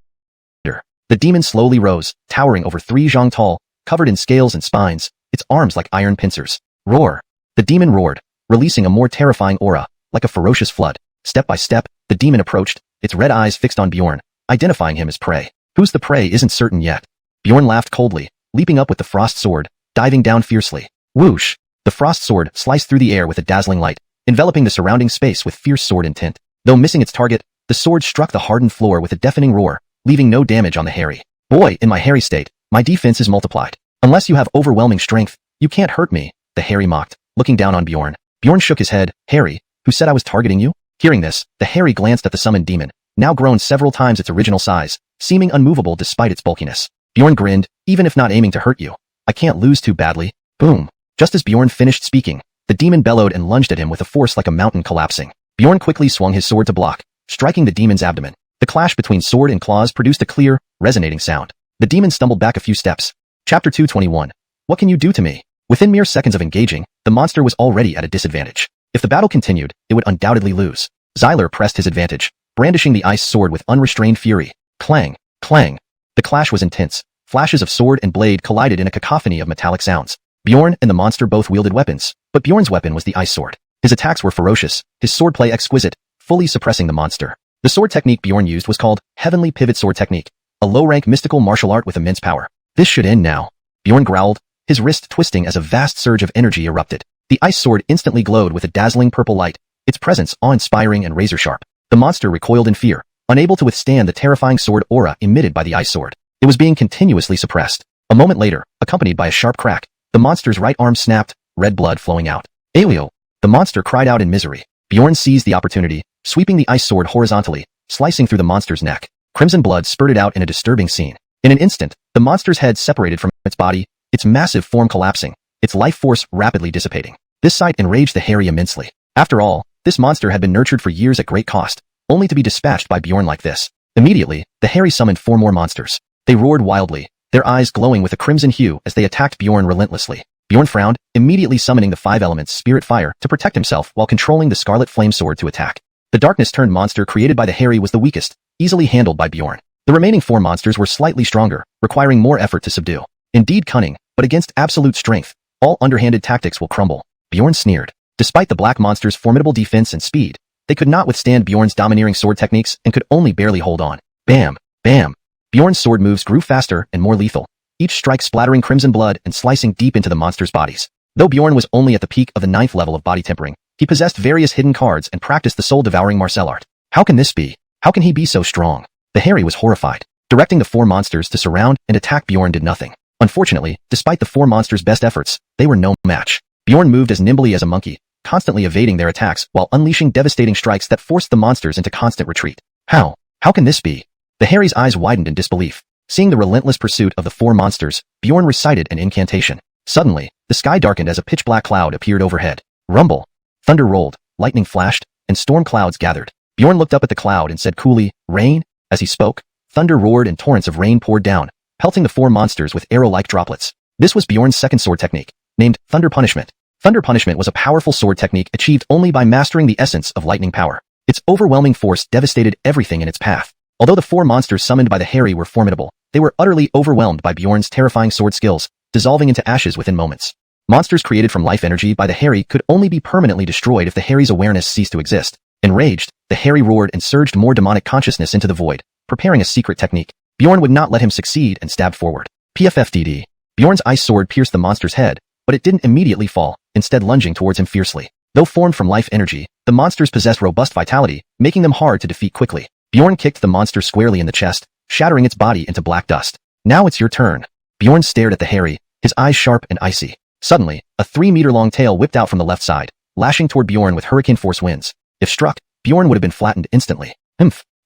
The demon slowly rose, towering over 3 zhang tall, covered in scales and spines, its arms like iron pincers. Roar! The demon roared, releasing a more terrifying aura, like a ferocious flood. Step by step, the demon approached, its red eyes fixed on Bjorn, identifying him as prey. Who's the prey isn't certain yet. Bjorn laughed coldly, leaping up with the frost sword, diving down fiercely. Whoosh! The frost sword sliced through the air with a dazzling light, enveloping the surrounding space with fierce sword intent. Though missing its target, the sword struck the hardened floor with a deafening roar, leaving no damage on the Harry. Boy, in my Harry state, my defense is multiplied. Unless you have overwhelming strength, you can't hurt me, the Harry mocked, looking down on Bjorn. Bjorn shook his head. Harry, who said I was targeting you? Hearing this, the Harry glanced at the summoned demon, now grown several times its original size, seeming unmovable despite its bulkiness. Bjorn grinned, even if not aiming to hurt you. I can't lose too badly. Boom. Just as Bjorn finished speaking, the demon bellowed and lunged at him with a force like a mountain collapsing. Bjorn quickly swung his sword to block, striking the demon's abdomen. The clash between sword and claws produced a clear, resonating sound. The demon stumbled back a few steps. Chapter 221. What can you do to me? Within mere seconds of engaging, the monster was already at a disadvantage. If the battle continued, it would undoubtedly lose. Xyler pressed his advantage, brandishing the ice sword with unrestrained fury. Clang! Clang! The clash was intense. Flashes of sword and blade collided in a cacophony of metallic sounds. Bjorn and the monster both wielded weapons, but Bjorn's weapon was the ice sword. His attacks were ferocious, his swordplay exquisite, fully suppressing the monster. The sword technique Bjorn used was called Heavenly Pivot Sword Technique, a low-rank mystical martial art with immense power. This should end now. Bjorn growled, his wrist twisting as a vast surge of energy erupted. The ice sword instantly glowed with a dazzling purple light, its presence awe-inspiring and razor-sharp. The monster recoiled in fear, unable to withstand the terrifying sword aura emitted by the ice sword. It was being continuously suppressed. A moment later, accompanied by a sharp crack, the monster's right arm snapped, red blood flowing out. Alio! The monster cried out in misery. Bjorn seized the opportunity, sweeping the ice sword horizontally, slicing through the monster's neck. Crimson blood spurted out in a disturbing scene. In an instant, the monster's head separated from its body, its massive form collapsing, its life force rapidly dissipating. This sight enraged the hairy immensely. After all, this monster had been nurtured for years at great cost, only to be dispatched by Bjorn like this. Immediately, the hairy summoned 4 more monsters. They roared wildly, their eyes glowing with a crimson hue as they attacked Bjorn relentlessly. Bjorn frowned, immediately summoning the 5 elements spirit fire to protect himself while controlling the scarlet flame sword to attack. The darkness-turned monster created by the hairy was the weakest, easily handled by Bjorn. The remaining 4 monsters were slightly stronger, requiring more effort to subdue. Indeed cunning, but against absolute strength, all underhanded tactics will crumble. Bjorn sneered. Despite the black monster's formidable defense and speed, they could not withstand Bjorn's domineering sword techniques and could only barely hold on. Bam! Bam! Bjorn's sword moves grew faster and more lethal, each strike splattering crimson blood and slicing deep into the monster's bodies. Though Bjorn was only at the peak of the 9th level of body tempering, he possessed various hidden cards and practiced the soul-devouring martial art. How can this be? How can he be so strong? The hairy was horrified. Directing the 4 monsters to surround and attack Bjorn did nothing. Unfortunately, despite the 4 monsters' best efforts, they were no match. Bjorn moved as nimbly as a monkey, constantly evading their attacks while unleashing devastating strikes that forced the monsters into constant retreat. How? How can this be? The hairy's eyes widened in disbelief. Seeing the relentless pursuit of the 4 monsters, Bjorn recited an incantation. Suddenly, the sky darkened as a pitch-black cloud appeared overhead. Rumble! Thunder rolled, lightning flashed, and storm clouds gathered. Bjorn looked up at the cloud and said coolly, "Rain?" As he spoke, thunder roared and torrents of rain poured down, pelting the 4 monsters with arrow-like droplets. This was Bjorn's second sword technique, named Thunder Punishment. Thunder Punishment was a powerful sword technique achieved only by mastering the essence of lightning power. Its overwhelming force devastated everything in its path. Although the 4 monsters summoned by the hairy were formidable, they were utterly overwhelmed by Bjorn's terrifying sword skills, dissolving into ashes within moments. Monsters created from life energy by the hairy could only be permanently destroyed if the hairy's awareness ceased to exist. Enraged, the hairy roared and surged more demonic consciousness into the void, preparing a secret technique. Bjorn would not let him succeed and stabbed forward. PFFDD. Bjorn's ice sword pierced the monster's head, but it didn't immediately fall, instead lunging towards him fiercely. Though formed from life energy, the monsters possessed robust vitality, making them hard to defeat quickly. Bjorn kicked the monster squarely in the chest, shattering its body into black dust. Now it's your turn. Bjorn stared at the hairy, his eyes sharp and icy. Suddenly, a 3-meter-long tail whipped out from the left side, lashing toward Bjorn with hurricane-force winds. If struck, Bjorn would have been flattened instantly.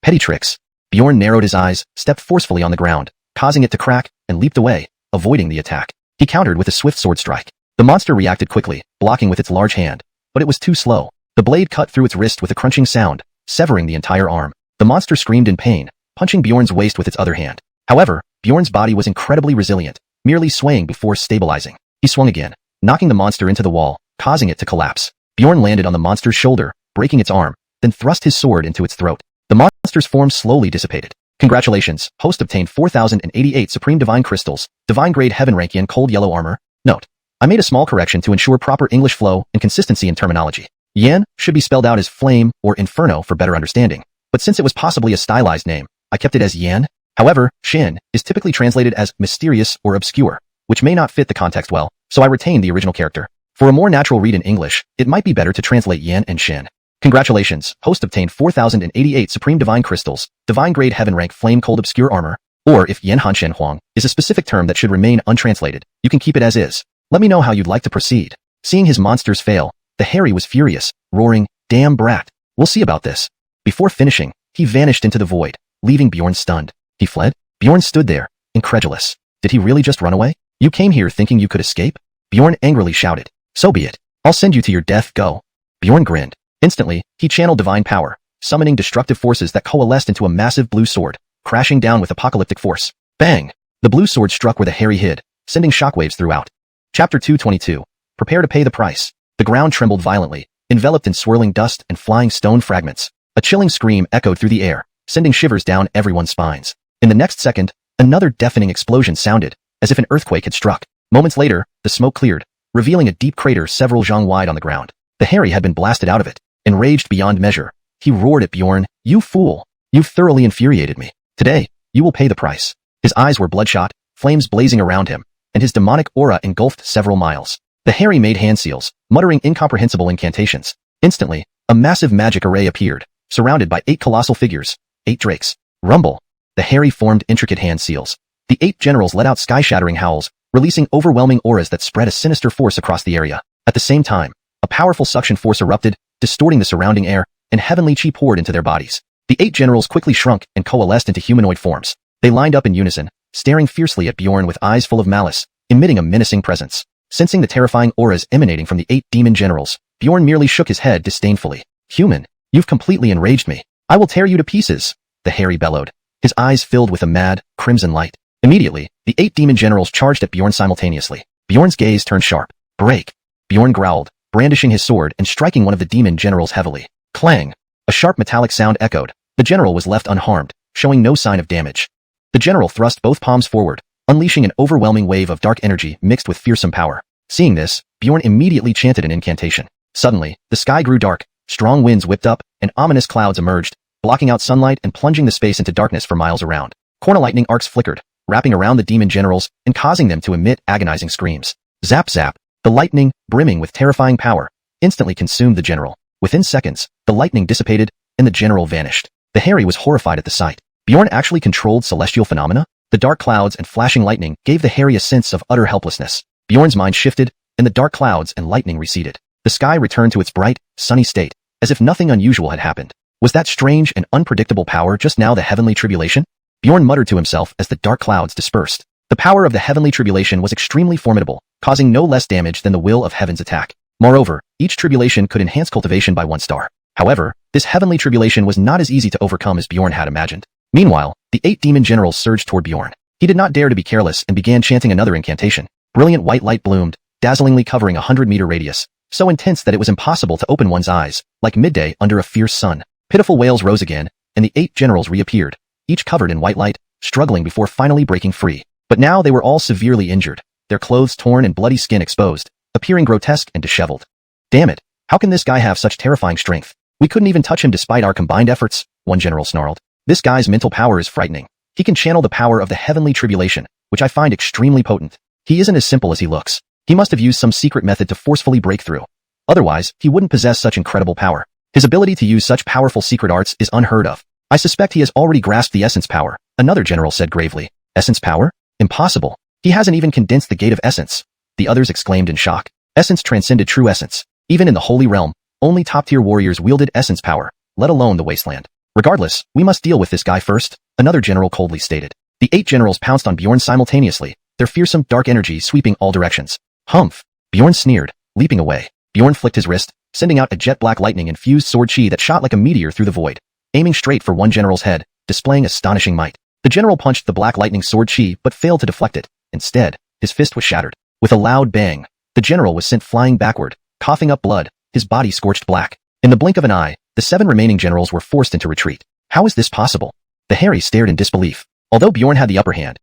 Petty tricks. Bjorn narrowed his eyes, stepped forcefully on the ground, causing it to crack, and leaped away, avoiding the attack. He countered with a swift sword strike. The monster reacted quickly, blocking with its large hand, but it was too slow. The blade cut through its wrist with a crunching sound, severing the entire arm. The monster screamed in pain, punching Bjorn's waist with its other hand. However, Bjorn's body was incredibly resilient, merely swaying before stabilizing. He swung again, knocking the monster into the wall, causing it to collapse. Bjorn landed on the monster's shoulder, breaking its arm, then thrust his sword into its throat. The monster's form slowly dissipated. Congratulations, host obtained 4,088 Supreme Divine Crystals, Divine Grade Heaven Rank Yen Cold Yellow Armor. Note: I made a small correction to ensure proper English flow and consistency in terminology. Yen should be spelled out as flame or inferno for better understanding, but since it was possibly a stylized name, I kept it as Yen. However, Shin is typically translated as mysterious or obscure, which may not fit the context well, so I retained the original character. For a more natural read in English, it might be better to translate Yen and Shin. Congratulations, host obtained 4,088 Supreme Divine Crystals, Divine Grade Heaven Rank Flame Cold Obscure Armor, or if xuanhuan is a specific term that should remain untranslated, you can keep it as is. Let me know how you'd like to proceed. Seeing his monsters fail, the hairy was furious, roaring, "Damn brat, we'll see about this." Before finishing, he vanished into the void, leaving Bjorn stunned. He fled? Bjorn stood there, incredulous. Did he really just run away? You came here thinking you could escape? Bjorn angrily shouted. So be it. I'll send you to your death, go. Bjorn grinned. Instantly, he channeled divine power, summoning destructive forces that coalesced into a massive blue sword, crashing down with apocalyptic force. Bang! The blue sword struck where the hairy hid, sending shockwaves throughout. Chapter 222. Prepare to pay the price. The ground trembled violently, enveloped in swirling dust and flying stone fragments. A chilling scream echoed through the air, sending shivers down everyone's spines. In the next second, another deafening explosion sounded, as if an earthquake had struck. Moments later, the smoke cleared, revealing a deep crater several zhang wide on the ground. The hairy had been blasted out of it. Enraged beyond measure, he roared at Bjorn, "You fool! You've thoroughly infuriated me. Today, you will pay the price." His eyes were bloodshot, flames blazing around him, and his demonic aura engulfed several miles. The hairy made hand seals, muttering incomprehensible incantations. Instantly, a massive magic array appeared, surrounded by 8 colossal figures, 8 drakes. Rumble! The hairy formed intricate hand seals, The 8 generals let out sky-shattering howls, releasing overwhelming auras that spread a sinister force across the area. At the same time, a powerful suction force erupted, distorting the surrounding air, and heavenly chi poured into their bodies. The 8 generals quickly shrunk and coalesced into humanoid forms. They lined up in unison, staring fiercely at Bjorn with eyes full of malice, emitting a menacing presence. Sensing the terrifying auras emanating from the 8 demon generals, Bjorn merely shook his head disdainfully. "Human, you've completely enraged me. I will tear you to pieces," the hairy bellowed, his eyes filled with a mad, crimson light. Immediately, the 8 demon generals charged at Bjorn simultaneously. Bjorn's gaze turned sharp. "Break!" Bjorn growled, brandishing his sword and striking one of the demon generals heavily. Clang! A sharp metallic sound echoed. The general was left unharmed, showing no sign of damage. The general thrust both palms forward, unleashing an overwhelming wave of dark energy mixed with fearsome power. Seeing this, Bjorn immediately chanted an incantation. Suddenly, the sky grew dark, strong winds whipped up, and ominous clouds emerged, blocking out sunlight and plunging the space into darkness for miles around. Corner lightning arcs flickered, wrapping around the demon generals and causing them to emit agonizing screams. Zap zap! The lightning, brimming with terrifying power, instantly consumed the general. Within seconds, the lightning dissipated, and the general vanished. The Harry was horrified at the sight. Bjorn actually controlled celestial phenomena? The dark clouds and flashing lightning gave the Harry a sense of utter helplessness. Bjorn's mind shifted, and the dark clouds and lightning receded. The sky returned to its bright, sunny state, as if nothing unusual had happened. Was that strange and unpredictable power just now the heavenly tribulation? Bjorn muttered to himself as the dark clouds dispersed. The power of the heavenly tribulation was extremely formidable, causing no less damage than the will of heaven's attack. Moreover, each tribulation could enhance cultivation by 1 star. However, this heavenly tribulation was not as easy to overcome as Bjorn had imagined. Meanwhile, the 8 demon generals surged toward Bjorn. He did not dare to be careless and began chanting another incantation. Brilliant white light bloomed, dazzlingly covering a 100-meter radius, so intense that it was impossible to open one's eyes, like midday under a fierce sun. Pitiful wails rose again, and the 8 generals reappeared, each covered in white light, struggling before finally breaking free. But now they were all severely injured, their clothes torn and bloody skin exposed, appearing grotesque and disheveled. "Damn it, how can this guy have such terrifying strength? We couldn't even touch him despite our combined efforts," one general snarled. "This guy's mental power is frightening. He can channel the power of the heavenly tribulation, which I find extremely potent. He isn't as simple as he looks. He must have used some secret method to forcefully break through. Otherwise, he wouldn't possess such incredible power. His ability to use such powerful secret arts is unheard of. I suspect he has already grasped the essence power," another general said gravely. "Essence power? Impossible. He hasn't even condensed the gate of essence," the others exclaimed in shock. Essence transcended true essence. Even in the Holy Realm, only top-tier warriors wielded essence power, let alone the wasteland. "Regardless, we must deal with this guy first," another general coldly stated. The 8 generals pounced on Bjorn simultaneously, their fearsome dark energy sweeping all directions. "Humph!" Bjorn sneered, leaping away. Bjorn flicked his wrist, sending out a jet-black lightning-infused sword chi that shot like a meteor through the void, aiming straight for one general's head, displaying astonishing might. The general punched the black lightning sword chi but failed to deflect it. Instead, his fist was shattered. With a loud bang, the general was sent flying backward, coughing up blood, his body scorched black. In the blink of an eye, the 7 remaining generals were forced into retreat. How is this possible? The Harry stared in disbelief. Although Bjorn had the upper hand,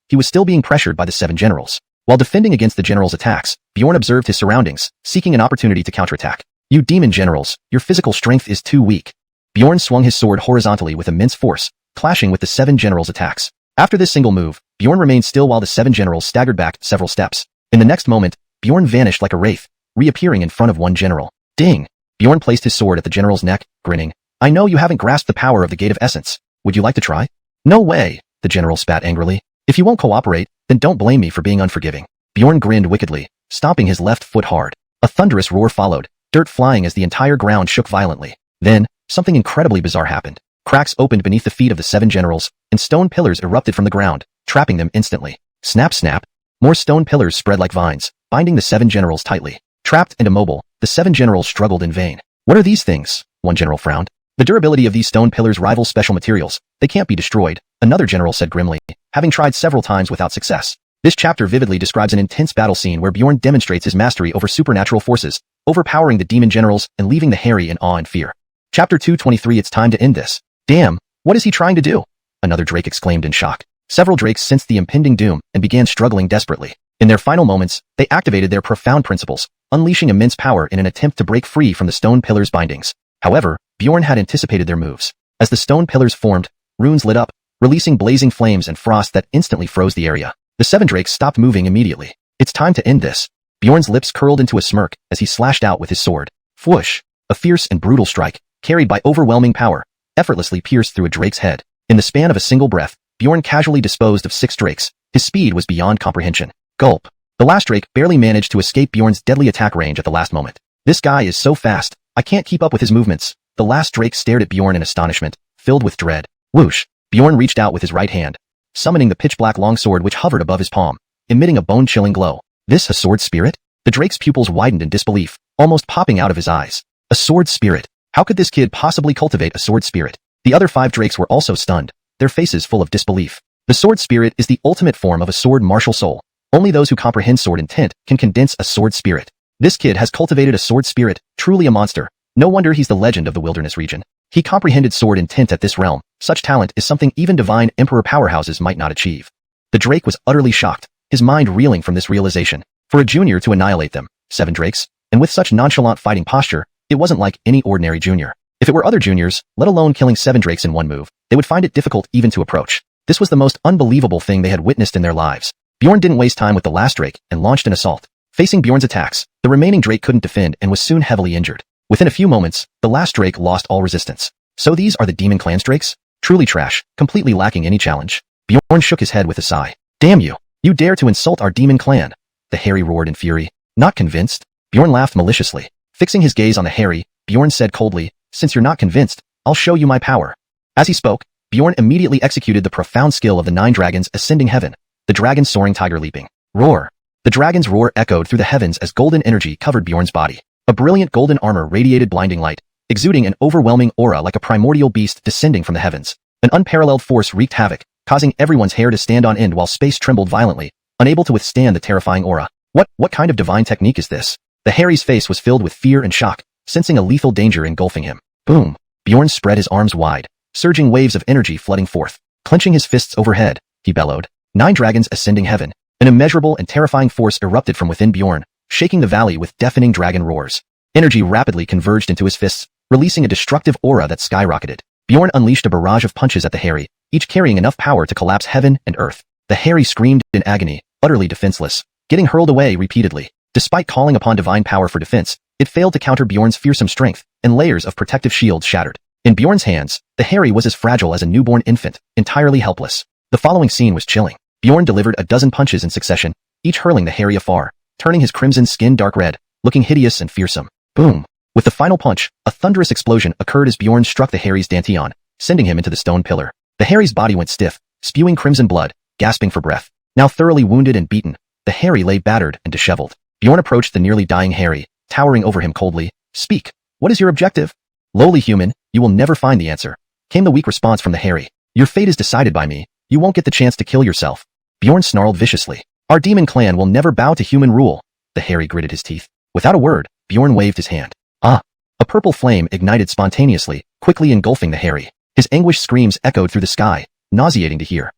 he was still being pressured by the 7 generals. While defending against the generals' attacks, Bjorn observed his surroundings, seeking an opportunity to counterattack. "You demon generals, your physical strength is too weak." Bjorn swung his sword horizontally with immense force, clashing with the 7 generals' attacks. After this single move, Bjorn remained still while the 7 generals staggered back several steps. In the next moment, Bjorn vanished like a wraith, reappearing in front of one general. Ding! Bjorn placed his sword at the general's neck, grinning. "I know you haven't grasped the power of the Gate of Essence. Would you like to try?" "No way," the general spat angrily. "If you won't cooperate, then don't blame me for being unforgiving." Bjorn grinned wickedly, stomping his left foot hard. A thunderous roar followed, dirt flying as the entire ground shook violently. Then, something incredibly bizarre happened. Cracks opened beneath the feet of the 7 generals, and stone pillars erupted from the ground, trapping them instantly. Snap snap! More stone pillars spread like vines, binding the 7 generals tightly. Trapped and immobile, the 7 generals struggled in vain. "What are these things?" one general frowned. "The durability of these stone pillars rivals special materials. They can't be destroyed," another general said grimly, having tried several times without success. This chapter vividly describes an intense battle scene where Bjorn demonstrates his mastery over supernatural forces, overpowering the demon generals and leaving the Harry in awe and fear. Chapter 223. It's time to end this. "Damn, what is he trying to do?" another Drake exclaimed in shock. Several Drakes sensed the impending doom and began struggling desperately. In their final moments, they activated their profound principles, unleashing immense power in an attempt to break free from the stone pillars' bindings. However, Bjorn had anticipated their moves. As the stone pillars formed, runes lit up, releasing blazing flames and frost that instantly froze the area. The 7 Drakes stopped moving immediately. "It's time to end this." Bjorn's lips curled into a smirk as he slashed out with his sword. Whoosh! A fierce and brutal strike, carried by overwhelming power, effortlessly pierced through a Drake's head. In the span of a single breath, Bjorn casually disposed of 6 drakes. His speed was beyond comprehension. Gulp. The last drake barely managed to escape Bjorn's deadly attack range at the last moment. This guy is so fast, I can't keep up with his movements. The last drake stared at Bjorn in astonishment, filled with dread. Whoosh. Bjorn reached out with his right hand, summoning the pitch-black longsword which hovered above his palm, emitting a bone-chilling glow. This a sword spirit? The drake's pupils widened in disbelief, almost popping out of his eyes. A sword spirit? How could this kid possibly cultivate a sword spirit? The other 5 drakes were also stunned, their faces full of disbelief. The sword spirit is the ultimate form of a sword martial soul. Only those who comprehend sword intent can condense a sword spirit. This kid has cultivated a sword spirit, truly a monster. No wonder he's the legend of the wilderness region. He comprehended sword intent at this realm. Such talent is something even divine emperor powerhouses might not achieve. The drake was utterly shocked, his mind reeling from this realization. For a junior to annihilate them, 7 drakes, and with such nonchalant fighting posture, it wasn't like any ordinary junior. If it were other juniors, let alone killing 7 drakes in one move, they would find it difficult even to approach. This was the most unbelievable thing they had witnessed in their lives. Bjorn didn't waste time with the last drake and launched an assault. Facing Bjorn's attacks, the remaining drake couldn't defend and was soon heavily injured. Within a few moments, the last drake lost all resistance. So these are the Demon Clan's drakes? Truly trash, completely lacking any challenge. Bjorn shook his head with a sigh. Damn you! You dare to insult our Demon Clan! The Harry roared in fury. Not convinced? Bjorn laughed maliciously. Fixing his gaze on the Harry, Bjorn said coldly, since you're not convinced, I'll show you my power. As he spoke, Bjorn immediately executed the profound skill of the 9 dragons ascending heaven, the dragon soaring tiger leaping. Roar! The dragon's roar echoed through the heavens as golden energy covered Bjorn's body. A brilliant golden armor radiated blinding light, exuding an overwhelming aura like a primordial beast descending from the heavens. An unparalleled force wreaked havoc, causing everyone's hair to stand on end while space trembled violently, unable to withstand the terrifying aura. What kind of divine technique is this? The Harry's face was filled with fear and shock, sensing a lethal danger engulfing him. Boom! Bjorn spread his arms wide, surging waves of energy flooding forth. Clenching his fists overhead, he bellowed. 9 dragons ascending heaven. An immeasurable and terrifying force erupted from within Bjorn, shaking the valley with deafening dragon roars. Energy rapidly converged into his fists, releasing a destructive aura that skyrocketed. Bjorn unleashed a barrage of punches at the Harry, each carrying enough power to collapse heaven and earth. The Harry screamed in agony, utterly defenseless, getting hurled away repeatedly. Despite calling upon divine power for defense, it failed to counter Bjorn's fearsome strength, and layers of protective shields shattered. In Bjorn's hands, the Harry was as fragile as a newborn infant, entirely helpless. The following scene was chilling. Bjorn delivered a dozen punches in succession, each hurling the Harry afar, turning his crimson skin dark red, looking hideous and fearsome. Boom! With the final punch, a thunderous explosion occurred as Bjorn struck the Harry's dantian, sending him into the stone pillar. The Harry's body went stiff, spewing crimson blood, gasping for breath. Now thoroughly wounded and beaten, the Harry lay battered and disheveled. Bjorn approached the nearly dying Harry, towering over him coldly. Speak. What is your objective? Lowly human, you will never find the answer. Came the weak response from the Harry. Your fate is decided by me. You won't get the chance to kill yourself. Bjorn snarled viciously. Our demon clan will never bow to human rule. The Harry gritted his teeth. Without a word, Bjorn waved his hand. Ah! A purple flame ignited spontaneously, quickly engulfing the Harry. His anguished screams echoed through the sky, nauseating to hear.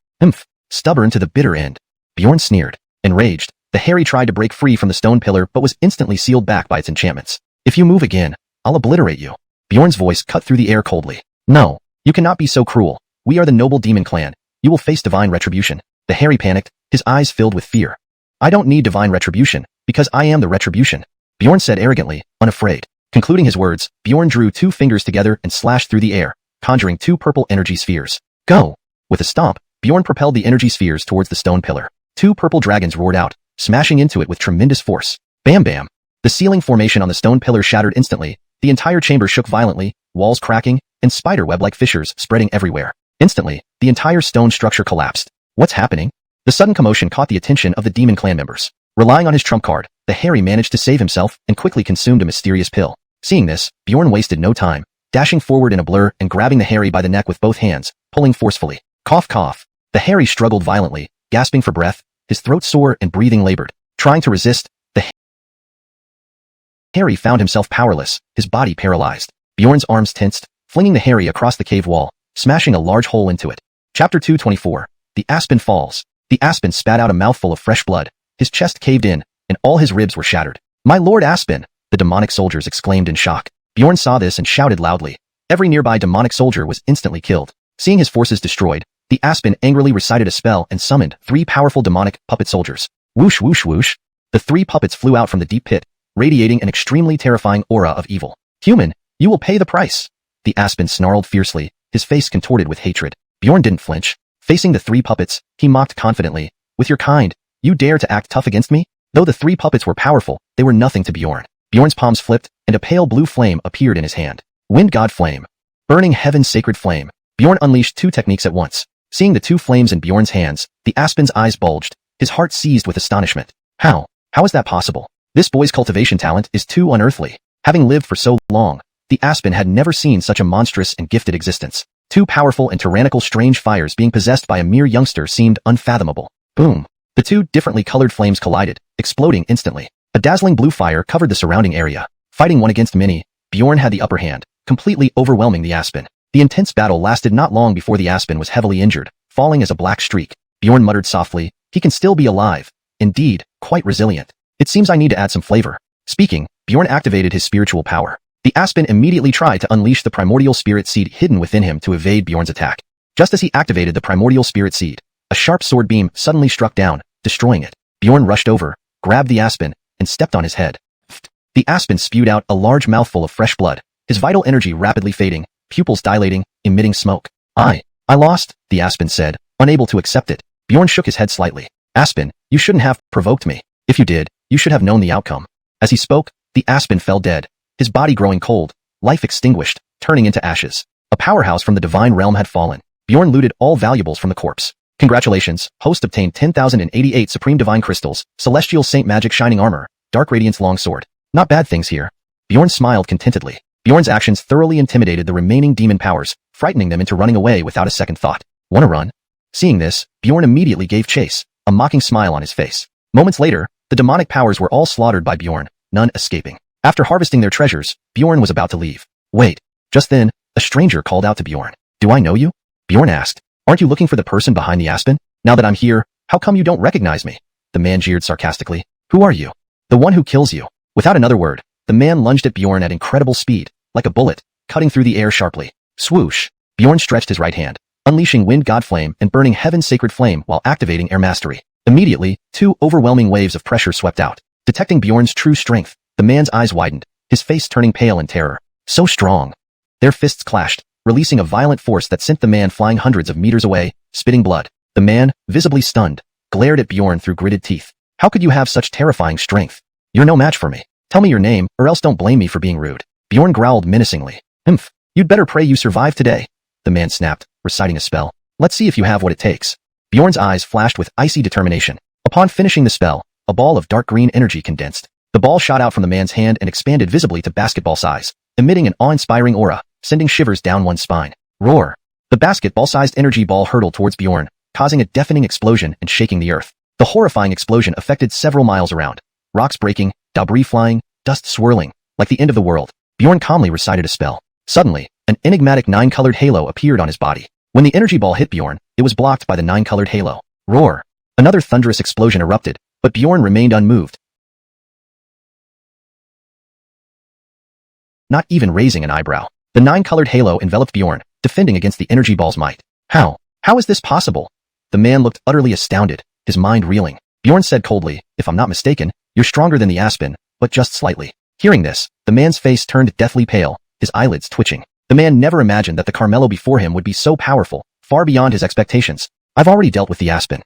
Stubborn to the bitter end. Bjorn sneered. Enraged, the Harry tried to break free from the stone pillar but was instantly sealed back by its enchantments. If you move again, I'll obliterate you. Bjorn's voice cut through the air coldly. No, you cannot be so cruel. We are the noble demon clan. You will face divine retribution. The Harry panicked, his eyes filled with fear. I don't need divine retribution, because I am the retribution. Bjorn said arrogantly, unafraid. Concluding his words, Bjorn drew 2 fingers together and slashed through the air, conjuring 2 purple energy spheres. Go! With a stomp, Bjorn propelled the energy spheres towards the stone pillar. 2 purple dragons roared out, smashing into it with tremendous force. Bam bam! The ceiling formation on the stone pillar shattered instantly, the entire chamber shook violently, walls cracking, and spider-web-like fissures spreading everywhere. Instantly, the entire stone structure collapsed. What's happening? The sudden commotion caught the attention of the demon clan members. Relying on his trump card, the Harry managed to save himself and quickly consumed a mysterious pill. Seeing this, Bjorn wasted no time, dashing forward in a blur and grabbing the Harry by the neck with both hands, pulling forcefully. Cough cough. The Harry struggled violently, gasping for breath, his throat sore and breathing labored. Trying to resist, the Harry found himself powerless, his body paralyzed. Bjorn's arms tensed, flinging the Harry across the cave wall, smashing a large hole into it. Chapter 224. The Aspen Falls. The Aspen spat out a mouthful of fresh blood. His chest caved in, and all his ribs were shattered. My lord Aspen! The demonic soldiers exclaimed in shock. Bjorn saw this and shouted loudly. Every nearby demonic soldier was instantly killed. Seeing his forces destroyed, the Aspen angrily recited a spell and summoned 3 powerful demonic puppet soldiers. Whoosh whoosh whoosh. The 3 puppets flew out from the deep pit, radiating an extremely terrifying aura of evil. Human, you will pay the price. The Aspen snarled fiercely, his face contorted with hatred. Bjorn didn't flinch. Facing the three puppets, he mocked confidently, "With your kind, you dare to act tough against me?" Though the three puppets were powerful, they were nothing to Bjorn. Bjorn's palms flipped, and a pale blue flame appeared in his hand. Wind God Flame. Burning Heaven's Sacred Flame. Bjorn unleashed two techniques at once. Seeing the two flames in Bjorn's hands, the Aspen's eyes bulged, his heart seized with astonishment. How is that possible? This boy's cultivation talent is too unearthly. Having lived for so long, the Aspen had never seen such a monstrous and gifted existence. Two powerful and tyrannical strange fires being possessed by a mere youngster seemed unfathomable. Boom. The two differently colored flames collided, exploding instantly. A dazzling blue fire covered the surrounding area. Fighting one against many, Bjorn had the upper hand, completely overwhelming the Aspen. The intense battle lasted not long before the Aspen was heavily injured, falling as a black streak. Bjorn muttered softly, "He can still be alive. Indeed, quite resilient. It seems I need to add some flavor." Speaking, Bjorn activated his spiritual power. The Aspen immediately tried to unleash the primordial spirit seed hidden within him to evade Bjorn's attack. Just as he activated the primordial spirit seed, a sharp sword beam suddenly struck down, destroying it. Bjorn rushed over, grabbed the Aspen, and stepped on his head. The Aspen spewed out a large mouthful of fresh blood, his vital energy rapidly fading, pupils dilating, emitting smoke. I lost, the Aspen said, unable to accept it. Bjorn shook his head slightly. "Aspen, you shouldn't have provoked me. If you did, you should have known the outcome." As he spoke, the Aspen fell dead, his body growing cold, life extinguished, turning into ashes. A powerhouse from the divine realm had fallen. Bjorn looted all valuables from the corpse. "Congratulations, host obtained 10,088 Supreme Divine Crystals, Celestial Saint Magic Shining Armor, Dark Radiance Longsword. Not bad things here." Bjorn smiled contentedly. Bjorn's actions thoroughly intimidated the remaining demon powers, frightening them into running away without a second thought. "Wanna run?" Seeing this, Bjorn immediately gave chase, a mocking smile on his face. Moments later, the demonic powers were all slaughtered by Bjorn, none escaping. After harvesting their treasures, Bjorn was about to leave. Wait. Just then, a stranger called out to Bjorn. "Do I know you?" Bjorn asked. "Aren't you looking for the person behind the Aspen? Now that I'm here, how come you don't recognize me?" The man jeered sarcastically. "Who are you?" "The one who kills you." Without another word, the man lunged at Bjorn at incredible speed, like a bullet, cutting through the air sharply. Swoosh! Bjorn stretched his right hand, unleashing Wind God Flame and burning Heaven's Sacred Flame while activating Air Mastery. Immediately, two overwhelming waves of pressure swept out. Detecting Bjorn's true strength, the man's eyes widened, his face turning pale in terror. So strong. Their fists clashed, releasing a violent force that sent the man flying hundreds of meters away, spitting blood. The man, visibly stunned, glared at Bjorn through gritted teeth. "How could you have such terrifying strength? You're no match for me. Tell me your name, or else don't blame me for being rude." Bjorn growled menacingly. "Humph. You'd better pray you survive today," the man snapped, reciting a spell. "Let's see if you have what it takes." Bjorn's eyes flashed with icy determination. Upon finishing the spell, a ball of dark green energy condensed. The ball shot out from the man's hand and expanded visibly to basketball size, emitting an awe-inspiring aura, sending shivers down one's spine. Roar! The basketball-sized energy ball hurtled towards Bjorn, causing a deafening explosion and shaking the earth. The horrifying explosion affected several miles around. Rocks breaking, debris flying, dust swirling, like the end of the world. Bjorn calmly recited a spell. Suddenly, an enigmatic nine-colored halo appeared on his body. When the energy ball hit Bjorn, it was blocked by the nine-colored halo. Roar! Another thunderous explosion erupted, but Bjorn remained unmoved, not even raising an eyebrow. The nine-colored halo enveloped Bjorn, defending against the energy ball's might. How is this possible?" The man looked utterly astounded, his mind reeling. Bjorn said coldly, "If I'm not mistaken, you're stronger than the Aspen, but just slightly." Hearing this, the man's face turned deathly pale, his eyelids twitching. The man never imagined that the Carmelo before him would be so powerful, far beyond his expectations. "I've already dealt with the Aspen.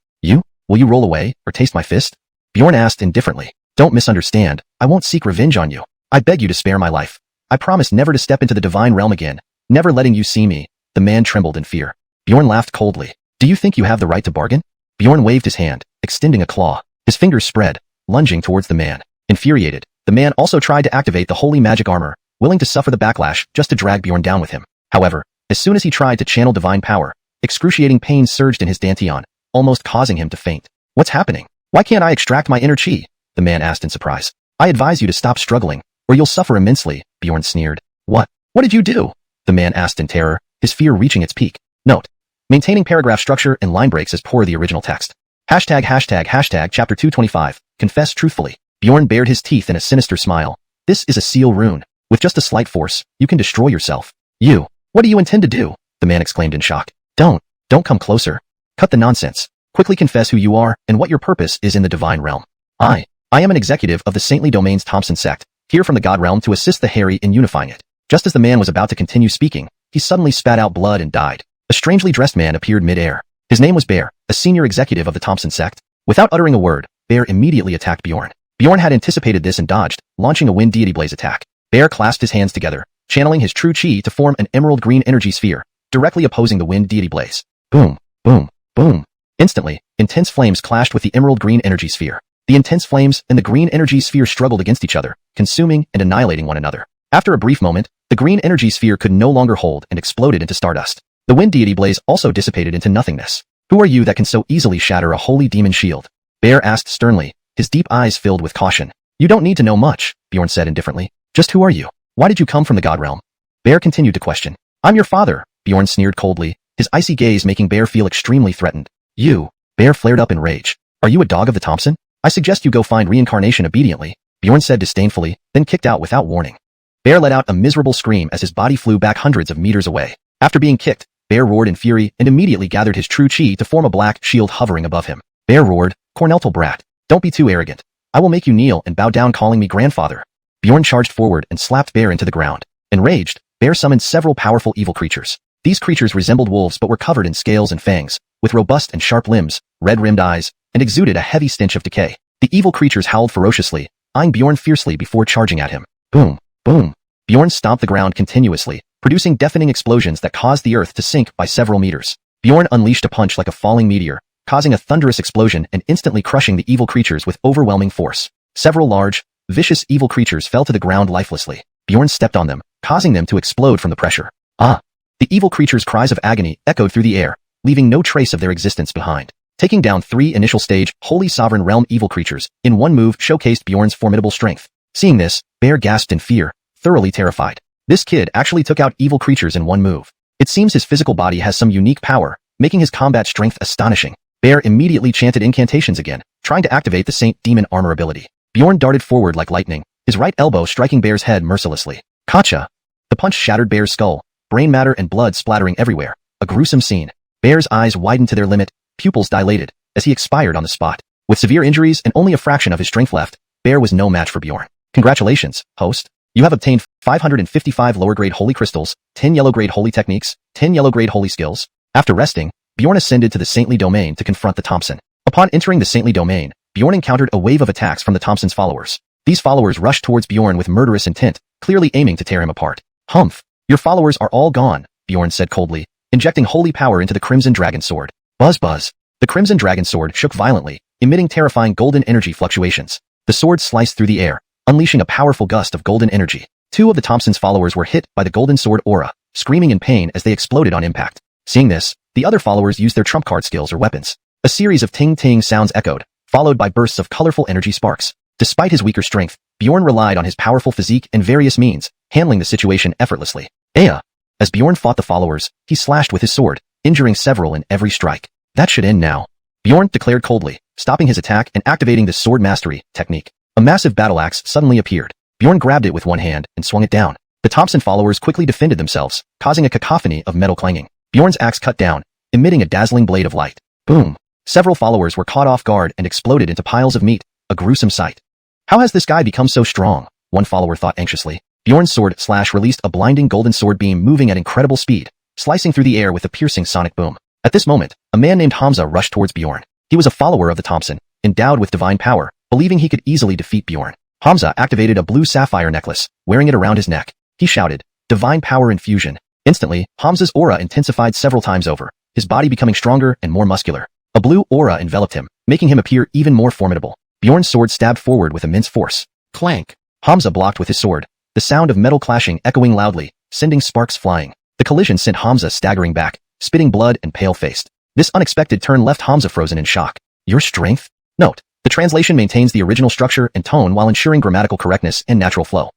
Will you roll away, or taste my fist?" Bjorn asked indifferently. "Don't misunderstand, I won't seek revenge on you. I beg you to spare my life. I promise never to step into the divine realm again, never letting you see me." The man trembled in fear. Bjorn laughed coldly. "Do you think you have the right to bargain?" Bjorn waved his hand, extending a claw. His fingers spread, lunging towards the man. Infuriated, the man also tried to activate the holy magic armor, willing to suffer the backlash just to drag Bjorn down with him. However, as soon as he tried to channel divine power, excruciating pain surged in his dantian, almost causing him to faint. "What's happening? Why can't I extract my inner chi?" the man asked in surprise. "I advise you to stop struggling, or you'll suffer immensely," Bjorn sneered. What did you do?" the man asked in terror, his fear reaching its peak. Note: maintaining paragraph structure and line breaks as per the original text. Hashtag chapter 225, confess truthfully. Bjorn bared his teeth in a sinister smile. "This is a seal rune. With just a slight force, you can destroy yourself." What do you intend to do?" the man exclaimed in shock. Don't come closer. Cut the nonsense. Quickly confess who you are and what your purpose is in the divine realm." I am an executive of the Saintly Domains Thompson sect, here from the God realm to assist the Harry in unifying it." Just as the man was about to continue speaking, he suddenly spat out blood and died. A strangely dressed man appeared mid-air. His name was Bear, a senior executive of the Thompson sect. Without uttering a word, Bear immediately attacked Bjorn. Bjorn had anticipated this and dodged, launching a wind deity blaze attack. Bear clasped his hands together, channeling his true chi to form an emerald green energy sphere, directly opposing the wind deity blaze. Boom, boom, boom. Instantly, intense flames clashed with the emerald green energy sphere. The intense flames and the green energy sphere struggled against each other, consuming and annihilating one another. After a brief moment, the green energy sphere could no longer hold and exploded into stardust. The wind deity blaze also dissipated into nothingness. Who are you that can so easily shatter a holy demon shield? Bear asked sternly, his deep eyes filled with caution. You don't need to know much, Bjorn said indifferently. Just who are you? Why did you come from the god realm? Bear continued to question. I'm your father, Bjorn sneered coldly, his icy gaze making Bear feel extremely threatened. You? Bear flared up in rage. Are you a dog of the Thompson? I suggest you go find reincarnation obediently, Bjorn said disdainfully, then kicked out without warning. Bear let out a miserable scream as his body flew back hundreds of meters away. After being kicked, Bear roared in fury and immediately gathered his true chi to form a black shield hovering above him. Bear roared, Corneltal brat. Don't be too arrogant. I will make you kneel and bow down calling me grandfather. Bjorn charged forward and slapped Bear into the ground. Enraged, Bear summoned several powerful evil creatures. These creatures resembled wolves but were covered in scales and fangs, with robust and sharp limbs, red-rimmed eyes, and exuded a heavy stench of decay. The evil creatures howled ferociously, eyeing Bjorn fiercely before charging at him. Boom, boom. Bjorn stomped the ground continuously, producing deafening explosions that caused the earth to sink by several meters. Bjorn unleashed a punch like a falling meteor, causing a thunderous explosion and instantly crushing the evil creatures with overwhelming force. Several large, vicious evil creatures fell to the ground lifelessly. Bjorn stepped on them, causing them to explode from the pressure. Ah! The evil creatures' cries of agony echoed through the air, leaving no trace of their existence behind. Taking down 3 initial stage, Holy Sovereign Realm evil creatures, in one move showcased Bjorn's formidable strength. Seeing this, Bear gasped in fear, thoroughly terrified. This kid actually took out evil creatures in one move. It seems his physical body has some unique power, making his combat strength astonishing. Bear immediately chanted incantations again, trying to activate the Saint Demon Armor ability. Bjorn darted forward like lightning, his right elbow striking Bear's head mercilessly. Gotcha! The punch shattered Bear's skull, brain matter and blood splattering everywhere. A gruesome scene. Bear's eyes widened to their limit, pupils dilated, as he expired on the spot. With severe injuries and only a fraction of his strength left, Bear was no match for Bjorn. Congratulations, host. You have obtained 555 lower-grade holy crystals, 10 yellow-grade holy techniques, 10 yellow-grade holy skills. After resting, Bjorn ascended to the saintly domain to confront the Thompson. Upon entering the saintly domain, Bjorn encountered a wave of attacks from the Thompson's followers. These followers rushed towards Bjorn with murderous intent, clearly aiming to tear him apart. Humph! Your followers are all gone, Bjorn said coldly, injecting holy power into the Crimson Dragon Sword. Buzz buzz. The Crimson Dragon Sword shook violently, emitting terrifying golden energy fluctuations. The sword sliced through the air, unleashing a powerful gust of golden energy. 2 of the Thompson's followers were hit by the golden sword aura, screaming in pain as they exploded on impact. Seeing this, the other followers used their trump card skills or weapons. A series of ting-ting sounds echoed, followed by bursts of colorful energy sparks. Despite his weaker strength, Bjorn relied on his powerful physique and various means, handling the situation effortlessly. Aya! As Bjorn fought the followers, he slashed with his sword, injuring several in every strike. That should end now, Bjorn declared coldly, stopping his attack and activating the sword mastery technique. A massive battle axe suddenly appeared. Bjorn grabbed it with one hand and swung it down. The Thompson followers quickly defended themselves, causing a cacophony of metal clanging. Bjorn's axe cut down, emitting a dazzling blade of light. Boom! Several followers were caught off guard and exploded into piles of meat, a gruesome sight. How has this guy become so strong? One follower thought anxiously. Bjorn's sword slash released a blinding golden sword beam moving at incredible speed, slicing through the air with a piercing sonic boom. At this moment, a man named Hamza rushed towards Bjorn. He was a follower of the Thompson, endowed with divine power, believing he could easily defeat Bjorn. Hamza activated a blue sapphire necklace, wearing it around his neck. He shouted, "Divine power infusion." Instantly, Hamza's aura intensified several times over, his body becoming stronger and more muscular. A blue aura enveloped him, making him appear even more formidable. Bjorn's sword stabbed forward with immense force. Clank! Hamza blocked with his sword, the sound of metal clashing echoing loudly, sending sparks flying. The collision sent Hamza staggering back, spitting blood and pale-faced. This unexpected turn left Hamza frozen in shock. Your strength? Note: the translation maintains the original structure and tone while ensuring grammatical correctness and natural flow.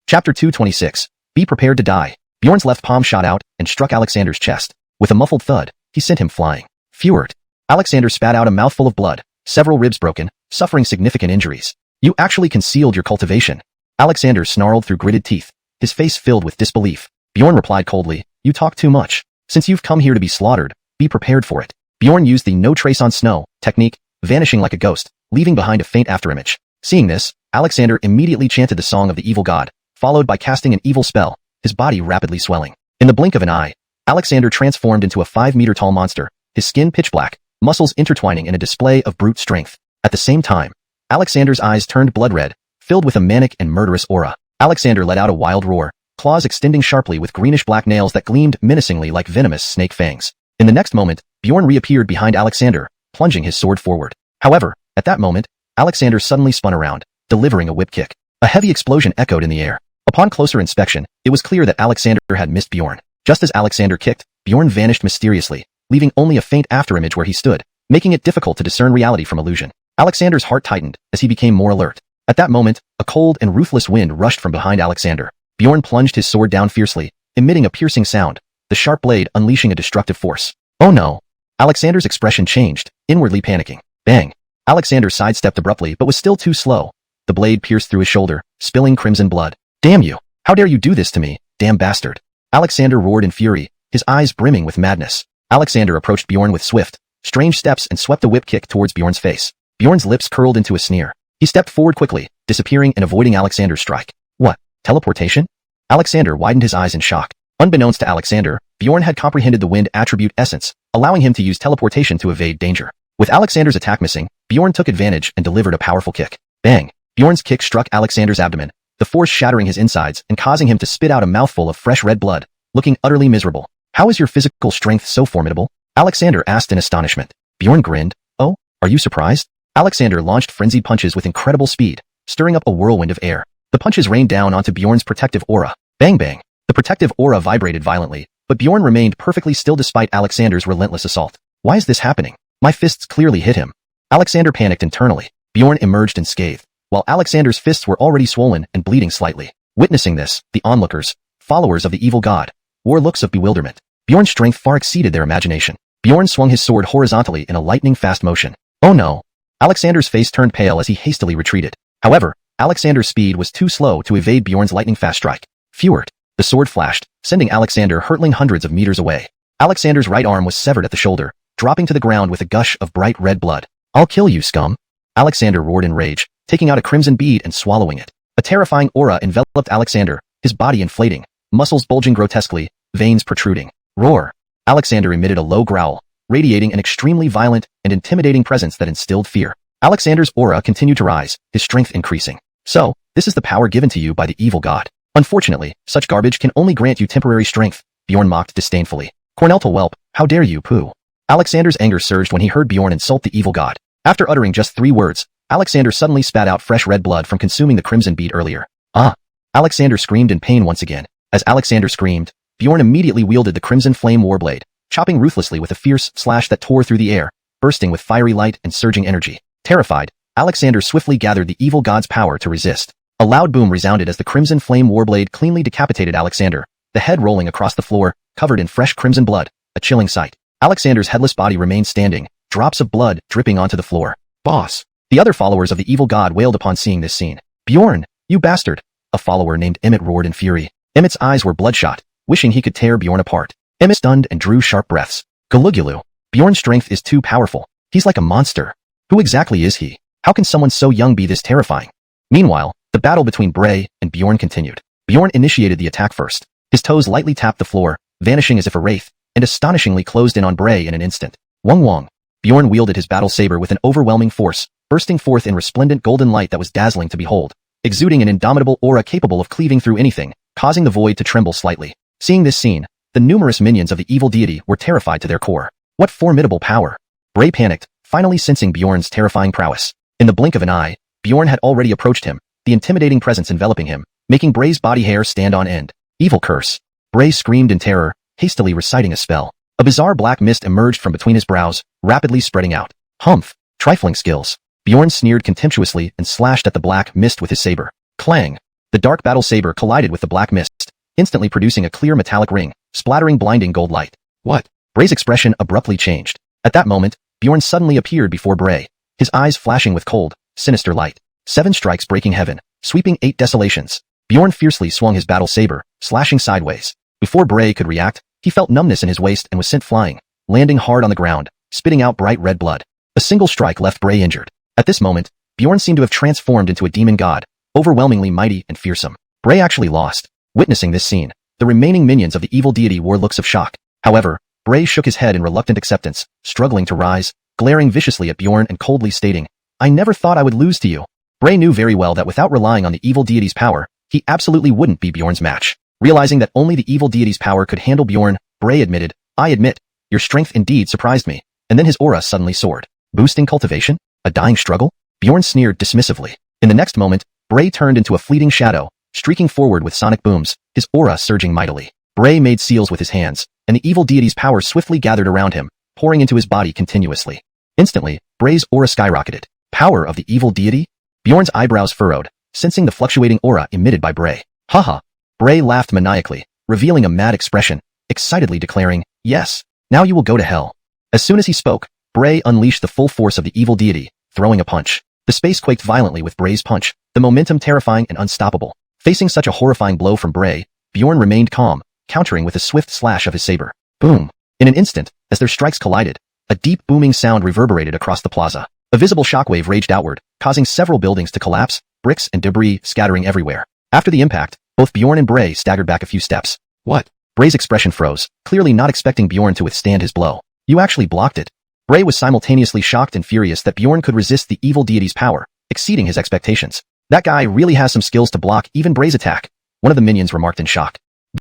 Chapter 226. Be prepared to die. Bjorn's left palm shot out and struck Alexander's chest. With a muffled thud, he sent him flying. Fjord. Alexander spat out a mouthful of blood, several ribs broken, suffering significant injuries. You actually concealed your cultivation. Alexander snarled through gritted teeth, his face filled with disbelief. Bjorn replied coldly, you talk too much. Since you've come here to be slaughtered, be prepared for it. Bjorn used the no trace on snow technique, vanishing like a ghost, leaving behind a faint afterimage. Seeing this, Alexander immediately chanted the song of the evil god, followed by casting an evil spell, his body rapidly swelling. In the blink of an eye, Alexander transformed into a 5-meter-tall monster, his skin pitch black, muscles intertwining in a display of brute strength. At the same time, Alexander's eyes turned blood red, filled with a manic and murderous aura. Alexander let out a wild roar, claws extending sharply with greenish-black nails that gleamed menacingly like venomous snake fangs. In the next moment, Bjorn reappeared behind Alexander, plunging his sword forward. However, at that moment, Alexander suddenly spun around, delivering a whip kick. A heavy explosion echoed in the air. Upon closer inspection, it was clear that Alexander had missed Bjorn. Just as Alexander kicked, Bjorn vanished mysteriously, leaving only a faint afterimage where he stood, making it difficult to discern reality from illusion. Alexander's heart tightened as he became more alert. At that moment, a cold and ruthless wind rushed from behind Alexander. Bjorn plunged his sword down fiercely, emitting a piercing sound, the sharp blade unleashing a destructive force. Oh no! Alexander's expression changed, inwardly panicking. Bang! Alexander sidestepped abruptly but was still too slow. The blade pierced through his shoulder, spilling crimson blood. Damn you! How dare you do this to me, damn bastard! Alexander roared in fury, his eyes brimming with madness. Alexander approached Bjorn with swift, strange steps and swept a whip kick towards Bjorn's face. Bjorn's lips curled into a sneer. He stepped forward quickly, disappearing and avoiding Alexander's strike. What? Teleportation? Alexander widened his eyes in shock. Unbeknownst to Alexander, Bjorn had comprehended the wind attribute essence, allowing him to use teleportation to evade danger. With Alexander's attack missing, Bjorn took advantage and delivered a powerful kick. Bang! Bjorn's kick struck Alexander's abdomen, the force shattering his insides and causing him to spit out a mouthful of fresh red blood, looking utterly miserable. How is your physical strength so formidable? Alexander asked in astonishment. Bjorn grinned. Oh, are you surprised? Alexander launched frenzied punches with incredible speed, stirring up a whirlwind of air. The punches rained down onto Bjorn's protective aura. Bang bang! The protective aura vibrated violently, but Bjorn remained perfectly still despite Alexander's relentless assault. Why is this happening? My fists clearly hit him. Alexander panicked internally. Bjorn emerged unscathed, while Alexander's fists were already swollen and bleeding slightly. Witnessing this, the onlookers, followers of the evil god, wore looks of bewilderment. Bjorn's strength far exceeded their imagination. Bjorn swung his sword horizontally in a lightning-fast motion. Oh no! Alexander's face turned pale as he hastily retreated. However, Alexander's speed was too slow to evade Bjorn's lightning-fast strike. Fjord! The sword flashed, sending Alexander hurtling hundreds of meters away. Alexander's right arm was severed at the shoulder, dropping to the ground with a gush of bright red blood. I'll kill you, scum! Alexander roared in rage, taking out a crimson bead and swallowing it. A terrifying aura enveloped Alexander, his body inflating, muscles bulging grotesquely, veins protruding. Roar! Alexander emitted a low growl, radiating an extremely violent and intimidating presence that instilled fear. Alexander's aura continued to rise, his strength increasing. So, this is the power given to you by the evil god. Unfortunately, such garbage can only grant you temporary strength, Bjorn mocked disdainfully. Corneltal whelp, how dare you, poo! Alexander's anger surged when he heard Bjorn insult the evil god. After uttering just 3 words, Alexander suddenly spat out fresh red blood from consuming the crimson bead earlier. Ah! Alexander screamed in pain once again. As Alexander screamed, Bjorn immediately wielded the crimson flame warblade, chopping ruthlessly with a fierce slash that tore through the air, bursting with fiery light and surging energy. Terrified, Alexander swiftly gathered the evil god's power to resist. A loud boom resounded as the crimson flame warblade cleanly decapitated Alexander, the head rolling across the floor, covered in fresh crimson blood, a chilling sight. Alexander's headless body remained standing, drops of blood dripping onto the floor. Boss! The other followers of the evil god wailed upon seeing this scene. Bjorn, you bastard! A follower named Emmett roared in fury. Emmett's eyes were bloodshot, wishing he could tear Bjorn apart. Emmett stunned and drew sharp breaths. Galugulu! Bjorn's strength is too powerful. He's like a monster. Who exactly is he? How can someone so young be this terrifying? Meanwhile, the battle between Bray and Bjorn continued. Bjorn initiated the attack first. His toes lightly tapped the floor, vanishing as if a wraith, and astonishingly closed in on Bray in an instant. Wong. Bjorn wielded his battle saber with an overwhelming force, bursting forth in resplendent golden light that was dazzling to behold, exuding an indomitable aura capable of cleaving through anything, causing the void to tremble slightly. Seeing this scene, the numerous minions of the evil deity were terrified to their core. What formidable power! Bray panicked, finally sensing Bjorn's terrifying prowess. In the blink of an eye, Bjorn had already approached him, the intimidating presence enveloping him, making Bray's body hair stand on end. Evil curse! Bray screamed in terror, hastily reciting a spell. A bizarre black mist emerged from between his brows, rapidly spreading out. Humph! Trifling skills. Bjorn sneered contemptuously and slashed at the black mist with his saber. Clang! The dark battle saber collided with the black mist, instantly producing a clear metallic ring, splattering blinding gold light. What? Bray's expression abruptly changed. At that moment, Bjorn suddenly appeared before Bray, his eyes flashing with cold, sinister light. 7 strikes breaking heaven, sweeping 8 desolations. Bjorn fiercely swung his battle saber, slashing sideways. Before Bray could react, he felt numbness in his waist and was sent flying, landing hard on the ground, spitting out bright red blood. A single strike left Bray injured. At this moment, Bjorn seemed to have transformed into a demon god, overwhelmingly mighty and fearsome. Bray actually lost. Witnessing this scene, the remaining minions of the evil deity wore looks of shock. However, Bray shook his head in reluctant acceptance, struggling to rise, glaring viciously at Bjorn and coldly stating, "I never thought I would lose to you." Bray knew very well that without relying on the evil deity's power, he absolutely wouldn't be Bjorn's match. Realizing that only the evil deity's power could handle Bjorn, Bray admitted, "I admit, your strength indeed surprised me," and then his aura suddenly soared. Boosting cultivation? A dying struggle? Bjorn sneered dismissively. In the next moment, Bray turned into a fleeting shadow, streaking forward with sonic booms, his aura surging mightily. Bray made seals with his hands, and the evil deity's power swiftly gathered around him, pouring into his body continuously. Instantly, Bray's aura skyrocketed. Power of the evil deity? Bjorn's eyebrows furrowed, sensing the fluctuating aura emitted by Bray. Haha. Bray laughed maniacally, revealing a mad expression, excitedly declaring, "Yes, now you will go to hell." As soon as he spoke, Bray unleashed the full force of the evil deity, throwing a punch. The space quaked violently with Bray's punch, the momentum terrifying and unstoppable. Facing such a horrifying blow from Bray, Bjorn remained calm, countering with a swift slash of his saber. Boom! In an instant, as their strikes collided, a deep booming sound reverberated across the plaza. A visible shockwave raged outward, causing several buildings to collapse, bricks and debris scattering everywhere. After the impact, both Bjorn and Bray staggered back a few steps. What? Bray's expression froze, clearly not expecting Bjorn to withstand his blow. You actually blocked it. Bray was simultaneously shocked and furious that Bjorn could resist the evil deity's power, exceeding his expectations. That guy really has some skills to block even Bray's attack, one of the minions remarked in shock.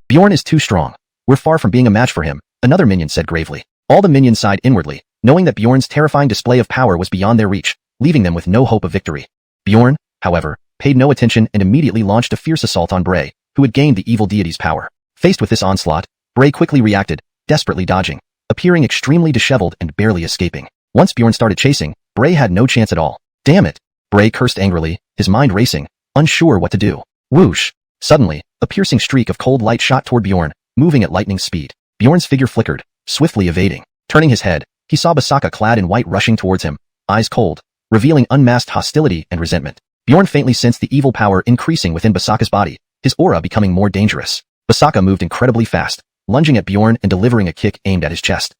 Bjorn is too strong. We're far from being a match for him, another minion said gravely. All the minions sighed inwardly, knowing that Bjorn's terrifying display of power was beyond their reach, leaving them with no hope of victory. Bjorn, however, paid no attention and immediately launched a fierce assault on Bray, who had gained the evil deity's power. Faced with this onslaught, Bray quickly reacted, desperately dodging, appearing extremely disheveled and barely escaping. Once Bjorn started chasing, Bray had no chance at all. Damn it! Bray cursed angrily, his mind racing, unsure what to do. Whoosh! Suddenly, a piercing streak of cold light shot toward Bjorn, moving at lightning speed. Bjorn's figure flickered, swiftly evading. Turning his head, he saw Basaka clad in white rushing towards him, eyes cold, revealing unmasked hostility and resentment. Bjorn faintly sensed the evil power increasing within Basaka's body, his aura becoming more dangerous. Basaka moved incredibly fast, lunging at Bjorn and delivering a kick aimed at his chest.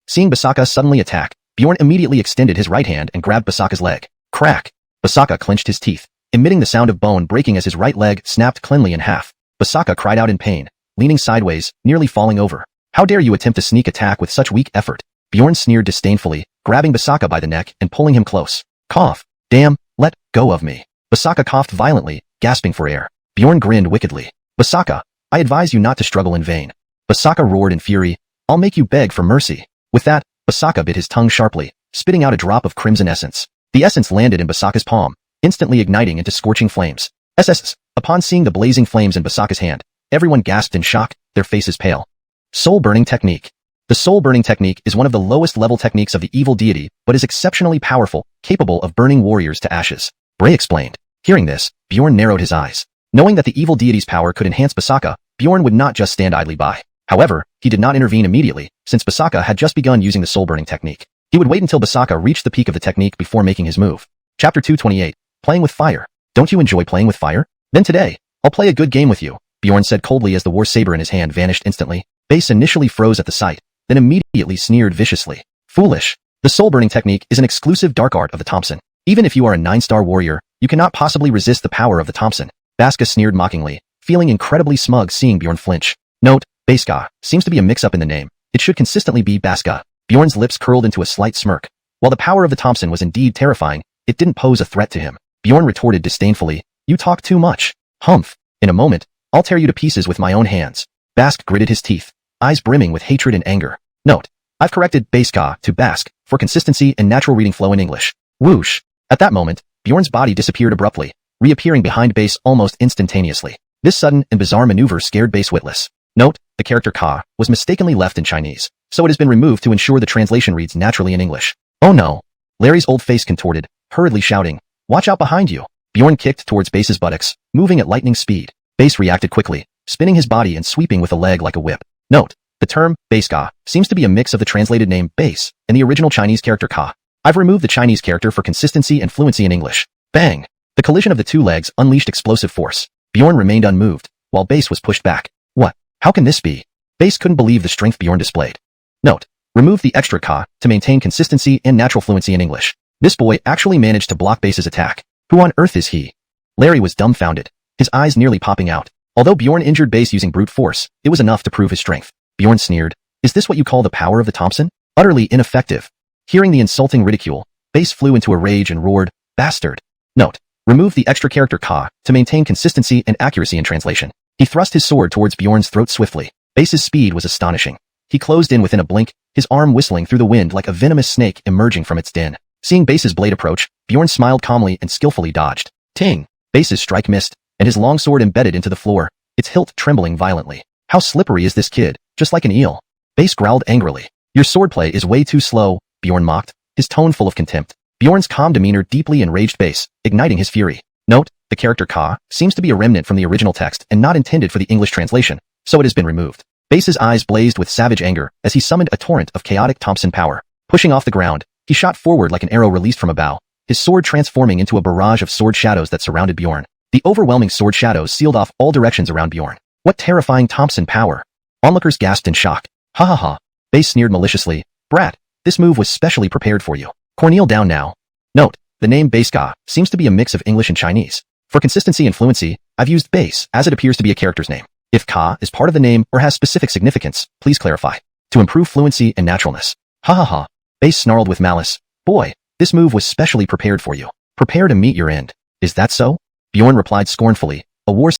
Seeing Basaka suddenly attack, Bjorn immediately extended his right hand and grabbed Basaka's leg. Crack! Basaka clenched his teeth, emitting the sound of bone breaking as his right leg snapped cleanly in half. Basaka cried out in pain, leaning sideways, nearly falling over. How dare you attempt a sneak attack with such weak effort? Bjorn sneered disdainfully, grabbing Basaka by the neck and pulling him close. Cough! Damn, let go of me. Basaka coughed violently, gasping for air. Bjorn grinned wickedly. Basaka, I advise you not to struggle in vain. Basaka roared in fury. I'll make you beg for mercy. With that, Basaka bit his tongue sharply, spitting out a drop of crimson essence. The essence landed in Basaka's palm, instantly igniting into scorching flames. SSS. Upon seeing the blazing flames in Basaka's hand, everyone gasped in shock, their faces pale. Soul Burning Technique. The Soul Burning Technique is one of the lowest level techniques of the evil deity, but is exceptionally powerful, capable of burning warriors to ashes. Bray explained. Hearing this, Bjorn narrowed his eyes. Knowing that the evil deity's power could enhance Basaka, Bjorn would not just stand idly by. However, he did not intervene immediately, since Basaka had just begun using the Soul Burning Technique. He would wait until Basaka reached the peak of the technique before making his move. Chapter 228. Playing with Fire. Don't you enjoy playing with fire? Then today, I'll play a good game with you, Bjorn said coldly as the war saber in his hand vanished instantly. Base initially froze at the sight, then immediately sneered viciously. Foolish. The Soul Burning Technique is an exclusive dark art of the Thompson. Even if you are a 9-star warrior, you cannot possibly resist the power of the Thompson. Baska sneered mockingly, feeling incredibly smug seeing Bjorn flinch. Note, Baska seems to be a mix-up in the name. It should consistently be Baska. Bjorn's lips curled into a slight smirk. While the power of the Thompson was indeed terrifying, it didn't pose a threat to him. Bjorn retorted disdainfully, you talk too much. Humph. In a moment, I'll tear you to pieces with my own hands. Bask gritted his teeth, eyes brimming with hatred and anger. Note, I've corrected Baska to Bask for consistency and natural reading flow in English. Whoosh. At that moment, Bjorn's body disappeared abruptly, reappearing behind Base almost instantaneously. This sudden and bizarre maneuver scared Base witless. Note, the character Ka was mistakenly left in Chinese, so it has been removed to ensure the translation reads naturally in English. Oh no. Larry's old face contorted, hurriedly shouting, watch out behind you. Bjorn kicked towards Base's buttocks, moving at lightning speed. Base reacted quickly, spinning his body and sweeping with a leg like a whip. Note, the term Baska seems to be a mix of the translated name Base and the original Chinese character Ka. I've removed the Chinese character for consistency and fluency in English. Bang! The collision of the two legs unleashed explosive force. Bjorn remained unmoved, while Base was pushed back. What? How can this be? Base couldn't believe the strength Bjorn displayed. Note, remove the extra Ka to maintain consistency and natural fluency in English. This boy actually managed to block Base's attack. Who on earth is he? Larry was dumbfounded, his eyes nearly popping out. Although Bjorn injured Base using brute force, it was enough to prove his strength. Bjorn sneered, Is this what you call the power of the Thompson? Utterly ineffective. Hearing the insulting ridicule, Base flew into a rage and roared, "Bastard!" Note: remove the extra character ka to maintain consistency and accuracy in translation. He thrust his sword towards Bjorn's throat swiftly. Base's speed was astonishing. He closed in within a blink, his arm whistling through the wind like a venomous snake emerging from its den. Seeing Base's blade approach, Bjorn smiled calmly and skillfully dodged. Ting! Base's strike missed, and his long sword embedded into the floor, its hilt trembling violently. How slippery is this kid, just like an eel? Base growled angrily. Your swordplay is way too slow, Bjorn mocked, his tone full of contempt. Bjorn's calm demeanor deeply enraged Base, igniting his fury. Note: the character ka seems to be a remnant from the original text and not intended for the English translation, so it has been removed. Base's eyes blazed with savage anger as he summoned a torrent of chaotic Thompson power. Pushing off the ground, he shot forward like an arrow released from a bow, his sword transforming into a barrage of sword shadows that surrounded Bjorn. The overwhelming sword shadows sealed off all directions around Bjorn. What terrifying Thompson power! Onlookers gasped in shock. Ha ha ha. Base sneered maliciously. Brat, this move was specially prepared for you. Cornel down now. Note: the name Base Ka seems to be a mix of English and Chinese. For consistency and fluency, I've used Base as it appears to be a character's name. If Ka is part of the name or has specific significance, please clarify. To improve fluency and naturalness. Ha ha ha. Base snarled with malice. Boy, this move was specially prepared for you. Prepare to meet your end. Is that so? Bjorn replied scornfully, a war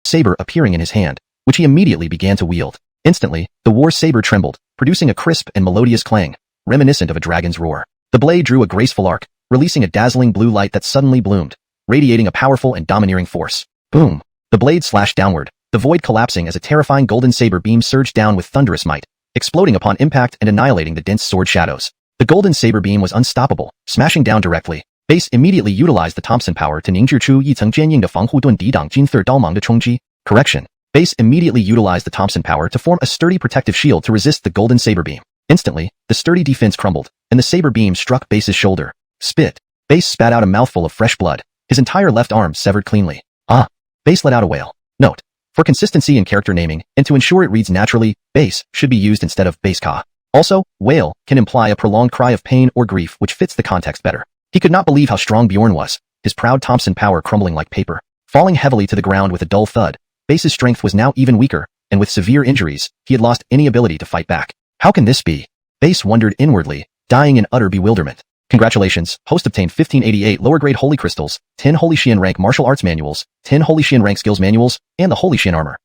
saber appearing in his hand, which he immediately began to wield. Instantly, the war saber trembled, producing a crisp and melodious clang, reminiscent of a dragon's roar. The blade drew a graceful arc, releasing a dazzling blue light that suddenly bloomed, radiating a powerful and domineering force. Boom! The blade slashed downward, the void collapsing as a terrifying golden saber beam surged down with thunderous might, exploding upon impact and annihilating the dense sword shadows. The golden saber beam was unstoppable, smashing down directly. Base immediately utilized the Thompson power to Ningzhi Chu Yi Ceng Jianying de Fanghu Dun Di Dang Jin Third Dalmang de Chongji. Correction. Base immediately utilized the Thompson power to form a sturdy protective shield to resist the golden saber beam. Instantly, the sturdy defense crumbled, and the saber beam struck Base's shoulder. Spit. Base spat out a mouthful of fresh blood, his entire left arm severed cleanly. Ah! Base let out a wail. Note: for consistency in character naming, and to ensure it reads naturally, Base should be used instead of Base Ka. Also, wail can imply a prolonged cry of pain or grief which fits the context better. He could not believe how strong Bjorn was, his proud Thompson power crumbling like paper. Falling heavily to the ground with a dull thud, Base's strength was now even weaker, and with severe injuries, he had lost any ability to fight back. How can this be? Base wondered inwardly, dying in utter bewilderment. Congratulations, host obtained 1588 lower-grade Holy Crystals, 10 Holy Xian rank martial arts manuals, 10 Holy Xian rank skills manuals, and the Holy Xian armor.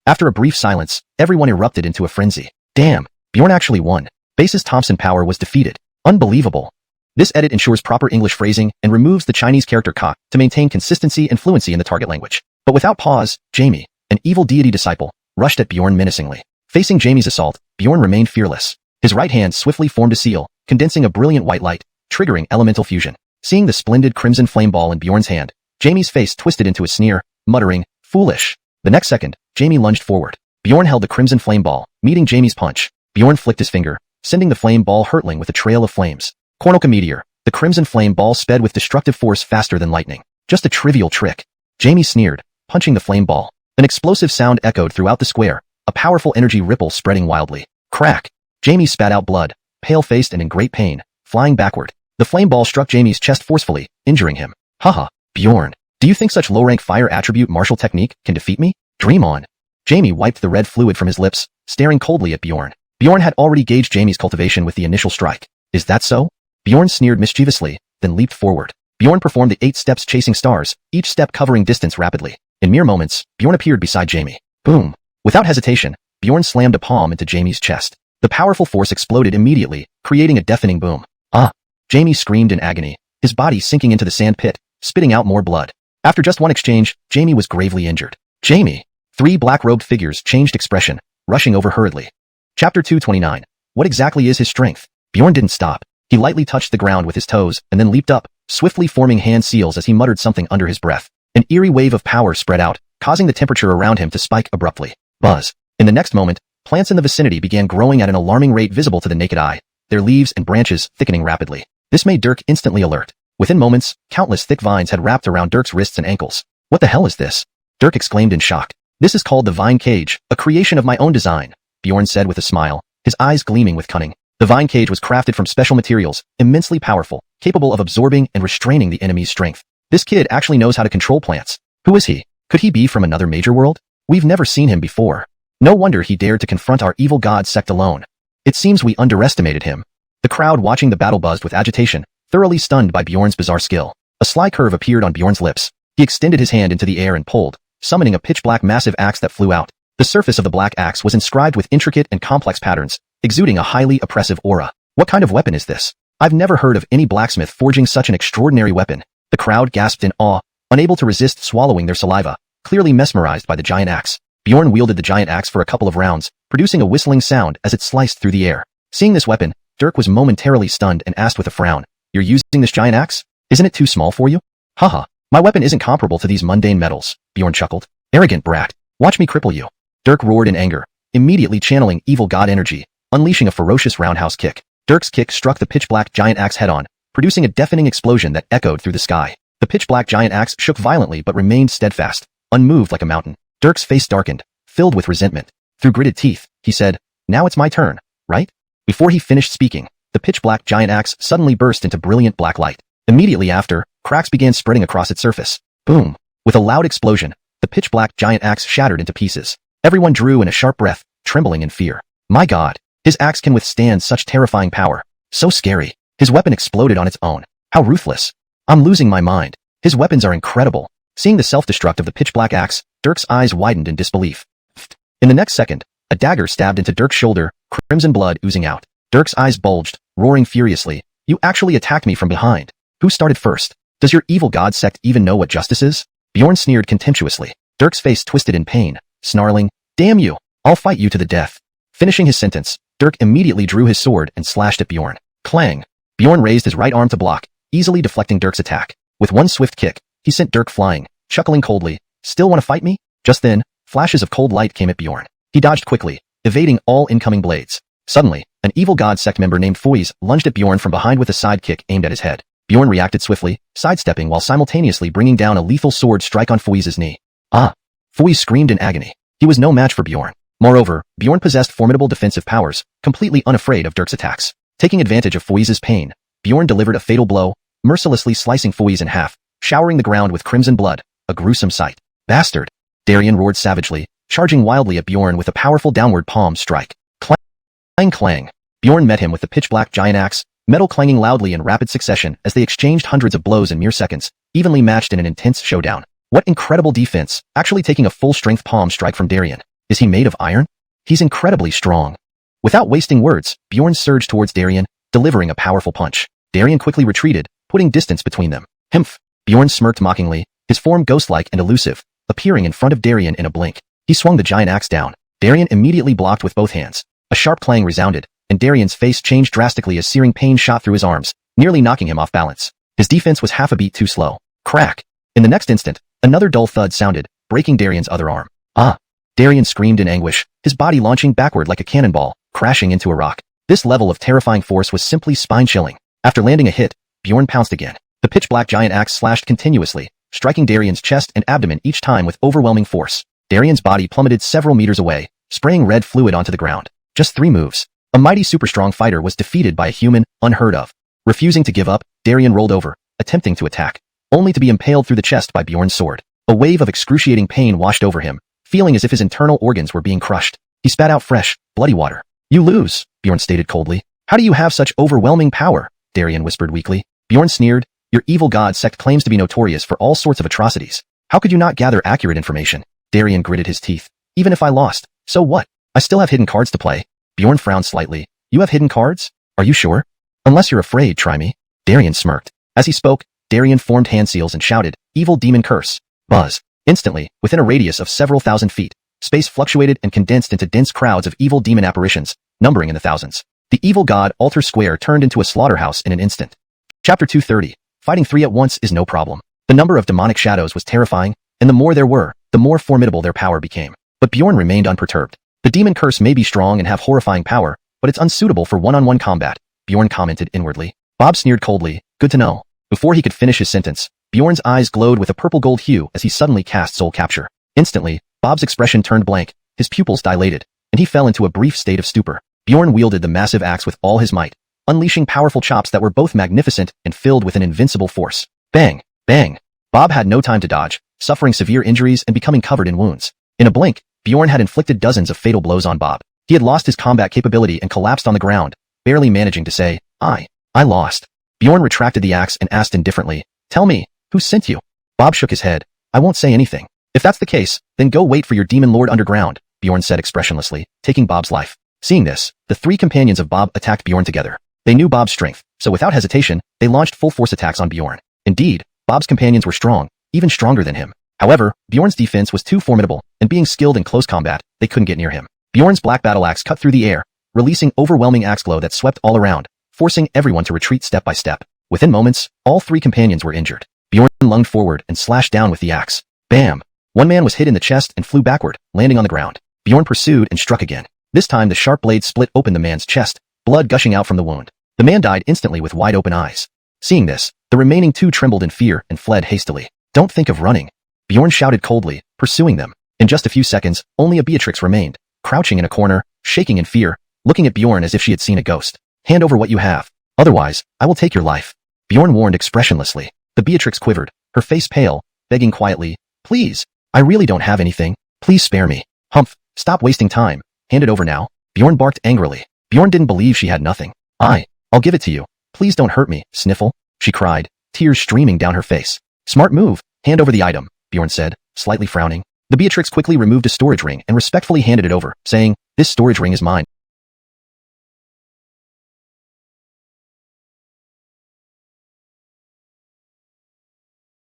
After a brief silence, everyone erupted into a frenzy. Damn, Bjorn actually won. Base's Thompson power was defeated. Unbelievable. This edit ensures proper English phrasing and removes the Chinese character ka to maintain consistency and fluency in the target language. But without pause, Jamie, an evil deity disciple, rushed at Bjorn menacingly. Facing Jamie's assault, Bjorn remained fearless. His right hand swiftly formed a seal, condensing a brilliant white light, triggering elemental fusion. Seeing the splendid crimson flame ball in Bjorn's hand, Jamie's face twisted into a sneer, muttering, "Foolish." The next second, Jamie lunged forward. Bjorn held the crimson flame ball, meeting Jamie's punch. Bjorn flicked his finger, sending the flame ball hurtling with a trail of flames. Cornuca meteor. The crimson flame ball sped with destructive force faster than lightning. Just a trivial trick. Jamie sneered, punching the flame ball. An explosive sound echoed throughout the square, a powerful energy ripple spreading wildly. Crack! Jamie spat out blood, pale-faced and in great pain, flying backward. The flame ball struck Jamie's chest forcefully, injuring him. Haha, Bjorn. Do you think such low-rank fire attribute martial technique can defeat me? Dream on. Jamie wiped the red fluid from his lips, staring coldly at Bjorn. Bjorn had already gauged Jamie's cultivation with the initial strike. Is that so? Bjorn sneered mischievously, then leaped forward. Bjorn performed the 8 steps chasing stars, each step covering distance rapidly. In mere moments, Bjorn appeared beside Jamie. Boom! Without hesitation, Bjorn slammed a palm into Jamie's chest. The powerful force exploded immediately, creating a deafening boom. Ah! Jamie screamed in agony, his body sinking into the sand pit, spitting out more blood. After just one exchange, Jamie was gravely injured. Jamie! 3 black-robed figures changed expression, rushing over hurriedly. Chapter 229. What exactly is his strength? Bjorn didn't stop. He lightly touched the ground with his toes and then leaped up, swiftly forming hand seals as he muttered something under his breath. An eerie wave of power spread out, causing the temperature around him to spike abruptly. Buzz. In the next moment, plants in the vicinity began growing at an alarming rate visible to the naked eye, their leaves and branches thickening rapidly. This made Dirk instantly alert. Within moments, countless thick vines had wrapped around Dirk's wrists and ankles. What the hell is this? Dirk exclaimed in shock. This is called the Vine Cage, a creation of my own design, Bjorn said with a smile, his eyes gleaming with cunning. The Vine Cage was crafted from special materials, immensely powerful, capable of absorbing and restraining the enemy's strength. This kid actually knows how to control plants. Who is he? Could he be from another major world? We've never seen him before. No wonder he dared to confront our evil god sect alone. It seems we underestimated him. The crowd watching the battle buzzed with agitation, thoroughly stunned by Bjorn's bizarre skill. A sly curve appeared on Bjorn's lips. He extended his hand into the air and pulled, summoning a pitch-black massive axe that flew out. The surface of the black axe was inscribed with intricate and complex patterns, exuding a highly oppressive aura. What kind of weapon is this? I've never heard of any blacksmith forging such an extraordinary weapon. The crowd gasped in awe, unable to resist swallowing their saliva, clearly mesmerized by the giant axe. Bjorn wielded the giant axe for a couple of rounds, producing a whistling sound as it sliced through the air. Seeing this weapon, Dirk was momentarily stunned and asked with a frown, "You're using this giant axe? Isn't it too small for you?" "Haha, my weapon isn't comparable to these mundane metals," Bjorn chuckled. "Arrogant brat, watch me cripple you." Dirk roared in anger, immediately channeling evil god energy, unleashing a ferocious roundhouse kick. Dirk's kick struck the pitch-black giant axe head-on, producing a deafening explosion that echoed through the sky. The pitch-black giant axe shook violently but remained steadfast, unmoved like a mountain. Dirk's face darkened, filled with resentment. Through gritted teeth, he said, "Now it's my turn, right?" Before he finished speaking, the pitch-black giant axe suddenly burst into brilliant black light. Immediately after, cracks began spreading across its surface. Boom! With a loud explosion, the pitch-black giant axe shattered into pieces. Everyone drew in a sharp breath, trembling in fear. My god, his axe can withstand such terrifying power. So scary. His weapon exploded on its own. How ruthless. I'm losing my mind. His weapons are incredible. Seeing the self-destruct of the pitch-black axe, Dirk's eyes widened in disbelief. In the next second, a dagger stabbed into Dirk's shoulder, crimson blood oozing out. Dirk's eyes bulged, roaring furiously. "You actually attacked me from behind. Who started first? Does your evil god sect even know what justice is?" Bjorn sneered contemptuously. Dirk's face twisted in pain, snarling, "Damn you! I'll fight you to the death." Finishing his sentence, Dirk immediately drew his sword and slashed at Bjorn. Clang! Bjorn raised his right arm to block, easily deflecting Dirk's attack. With one swift kick, he sent Dirk flying, chuckling coldly. "Still want to fight me?" Just then, flashes of cold light came at Bjorn. He dodged quickly, evading all incoming blades. Suddenly, an evil god sect member named Foiz lunged at Bjorn from behind with a side kick aimed at his head. Bjorn reacted swiftly, sidestepping while simultaneously bringing down a lethal sword strike on Foiz's knee. Ah! Foiz screamed in agony. He was no match for Bjorn. Moreover, Bjorn possessed formidable defensive powers, completely unafraid of Dirk's attacks. Taking advantage of Foiz's pain, Bjorn delivered a fatal blow, mercilessly slicing Foiz in half, showering the ground with crimson blood, a gruesome sight. "Bastard!" Darien roared savagely, charging wildly at Bjorn with a powerful downward palm strike. Clang clang. Bjorn met him with the pitch-black giant axe, metal clanging loudly in rapid succession as they exchanged hundreds of blows in mere seconds, evenly matched in an intense showdown. What incredible defense, actually taking a full-strength palm strike from Darien. Is he made of iron? He's incredibly strong. Without wasting words, Bjorn surged towards Darien, delivering a powerful punch. Darien quickly retreated, putting distance between them. Himph! Bjorn smirked mockingly, his form ghost-like and elusive, appearing in front of Darien in a blink. He swung the giant axe down. Darien immediately blocked with both hands. A sharp clang resounded, and Darien's face changed drastically as searing pain shot through his arms, nearly knocking him off balance. His defense was half a beat too slow. Crack! In the next instant, another dull thud sounded, breaking Darien's other arm. Ah! Darien screamed in anguish, his body launching backward like a cannonball, crashing into a rock. This level of terrifying force was simply spine-chilling. After landing a hit, Bjorn pounced again. The pitch-black giant axe slashed continuously, striking Darien's chest and abdomen each time with overwhelming force. Darien's body plummeted several meters away, spraying red fluid onto the ground. Just 3 moves. A mighty super-strong fighter was defeated by a human, unheard of. Refusing to give up, Darien rolled over, attempting to attack, only to be impaled through the chest by Bjorn's sword. A wave of excruciating pain washed over him, feeling as if his internal organs were being crushed. He spat out fresh, bloody water. "You lose," Bjorn stated coldly. "How do you have such overwhelming power?" Darien whispered weakly. Bjorn sneered, "Your evil god sect claims to be notorious for all sorts of atrocities. How could you not gather accurate information?" Darien gritted his teeth. "Even if I lost, so what? I still have hidden cards to play." Bjorn frowned slightly. "You have hidden cards? Are you sure? Unless you're afraid, try me." Darien smirked. As he spoke, Darien formed hand seals and shouted, "Evil demon curse." Buzz. Instantly, within a radius of several thousand feet, space fluctuated and condensed into dense crowds of evil demon apparitions, numbering in the thousands. The evil god altar square turned into a slaughterhouse in an instant. Chapter 230. Fighting 3 at once is no problem. The number of demonic shadows was terrifying, and the more there were, the more formidable their power became. But Bjorn remained unperturbed. The demon curse may be strong and have horrifying power, but it's unsuitable for one-on-one combat, Bjorn commented inwardly. Bob sneered coldly, "Good to know." Before he could finish his sentence, Bjorn's eyes glowed with a purple-gold hue as he suddenly cast Soul Capture. Instantly, Bob's expression turned blank, his pupils dilated, and he fell into a brief state of stupor. Bjorn wielded the massive axe with all his might, unleashing powerful chops that were both magnificent and filled with an invincible force. Bang! Bang! Bob had no time to dodge, suffering severe injuries and becoming covered in wounds. In a blink, Bjorn had inflicted dozens of fatal blows on Bob. He had lost his combat capability and collapsed on the ground, barely managing to say, I lost. Bjorn retracted the axe and asked indifferently, tell me, who sent you? Bob shook his head. I won't say anything. If that's the case, then go wait for your demon lord underground, Bjorn said expressionlessly, taking Bob's life. Seeing this, the three companions of Bob attacked Bjorn together. They knew Bob's strength, so without hesitation, they launched full force attacks on Bjorn. Indeed, Bob's companions were strong, even stronger than him. However, Bjorn's defense was too formidable, and being skilled in close combat, they couldn't get near him. Bjorn's black battle axe cut through the air, releasing overwhelming axe glow that swept all around, forcing everyone to retreat step by step. Within moments, all three companions were injured. Bjorn lunged forward and slashed down with the axe. Bam! One man was hit in the chest and flew backward, landing on the ground. Bjorn pursued and struck again. This time the sharp blade split open the man's chest, blood gushing out from the wound. The man died instantly with wide open eyes. Seeing this, the remaining two trembled in fear and fled hastily. Don't think of running, Bjorn shouted coldly, pursuing them. In just a few seconds, only a Beatrix remained, crouching in a corner, shaking in fear, looking at Bjorn as if she had seen a ghost. Hand over what you have. Otherwise, I will take your life. Bjorn warned expressionlessly. The Beatrix quivered, her face pale, begging quietly, please, I really don't have anything. Please spare me. Humph, stop wasting time. Hand it over now. Bjorn barked angrily. Bjorn didn't believe she had nothing. I'll give it to you. Please don't hurt me, Sniffle, she cried, tears streaming down her face. Smart move. Hand over the item, Bjorn said, slightly frowning. The Beatrix quickly removed a storage ring and respectfully handed it over, saying, this storage ring is mine.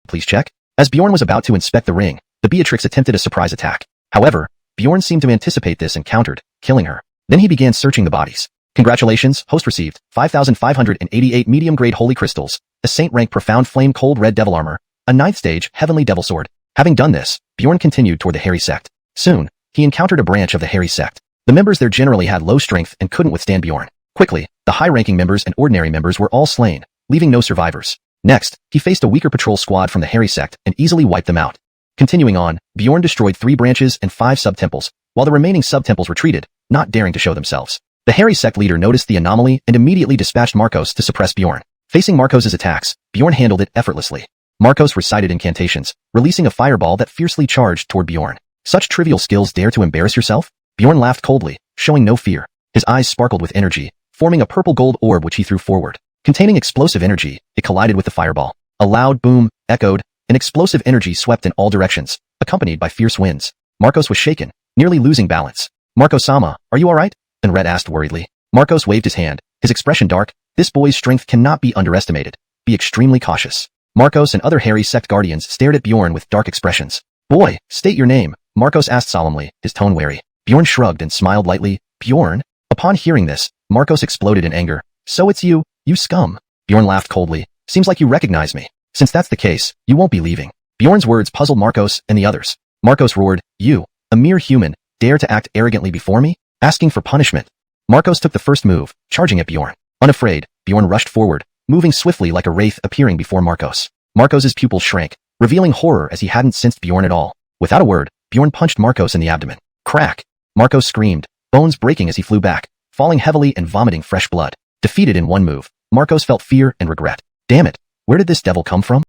Please check. As Bjorn was about to inspect the ring, the Beatrix attempted a surprise attack. However, Bjorn seemed to anticipate this and countered, killing her. Then he began searching the bodies. Congratulations, host received 5,588 medium-grade holy crystals, a saint-rank profound flame cold red devil armor, a 9th stage heavenly devil sword. Having done this, Bjorn continued toward the hairy sect. Soon, he encountered a branch of the hairy sect. The members there generally had low strength and couldn't withstand Bjorn. Quickly, the high-ranking members and ordinary members were all slain, leaving no survivors. Next, he faced a weaker patrol squad from the hairy sect and easily wiped them out. Continuing on, Bjorn destroyed 3 branches and 5 sub-temples, while the remaining sub-temples retreated, not daring to show themselves. The hairy sect leader noticed the anomaly and immediately dispatched Marcos to suppress Bjorn. Facing Marcos's attacks, Bjorn handled it effortlessly. Marcos recited incantations, releasing a fireball that fiercely charged toward Bjorn. Such trivial skills dare to embarrass yourself? Bjorn laughed coldly, showing no fear. His eyes sparkled with energy, forming a purple-gold orb which he threw forward. Containing explosive energy, it collided with the fireball. A loud boom echoed, and explosive energy swept in all directions, accompanied by fierce winds. Marcos was shaken, nearly losing balance. Marcos-sama, are you alright? Then Red asked worriedly. Marcos waved his hand, his expression dark. This boy's strength cannot be underestimated. Be extremely cautious. Marcos and other hairy sect guardians stared at Bjorn with dark expressions. Boy, state your name, Marcos asked solemnly, his tone wary. Bjorn shrugged and smiled lightly. Bjorn? Upon hearing this, Marcos exploded in anger. So it's you, you scum. Bjorn laughed coldly. Seems like you recognize me. Since that's the case, you won't be leaving. Bjorn's words puzzled Marcos and the others. Marcos roared, you, a mere human, dare to act arrogantly before me? Asking for punishment. Marcos took the first move, charging at Bjorn. Unafraid, Bjorn rushed forward, moving swiftly like a wraith appearing before Marcos. Marcos's pupils shrank, revealing horror as he hadn't sensed Bjorn at all. Without a word, Bjorn punched Marcos in the abdomen. Crack! Marcos screamed, bones breaking as he flew back, falling heavily and vomiting fresh blood. Defeated in one move, Marcos felt fear and regret. Damn it! Where did this devil come from?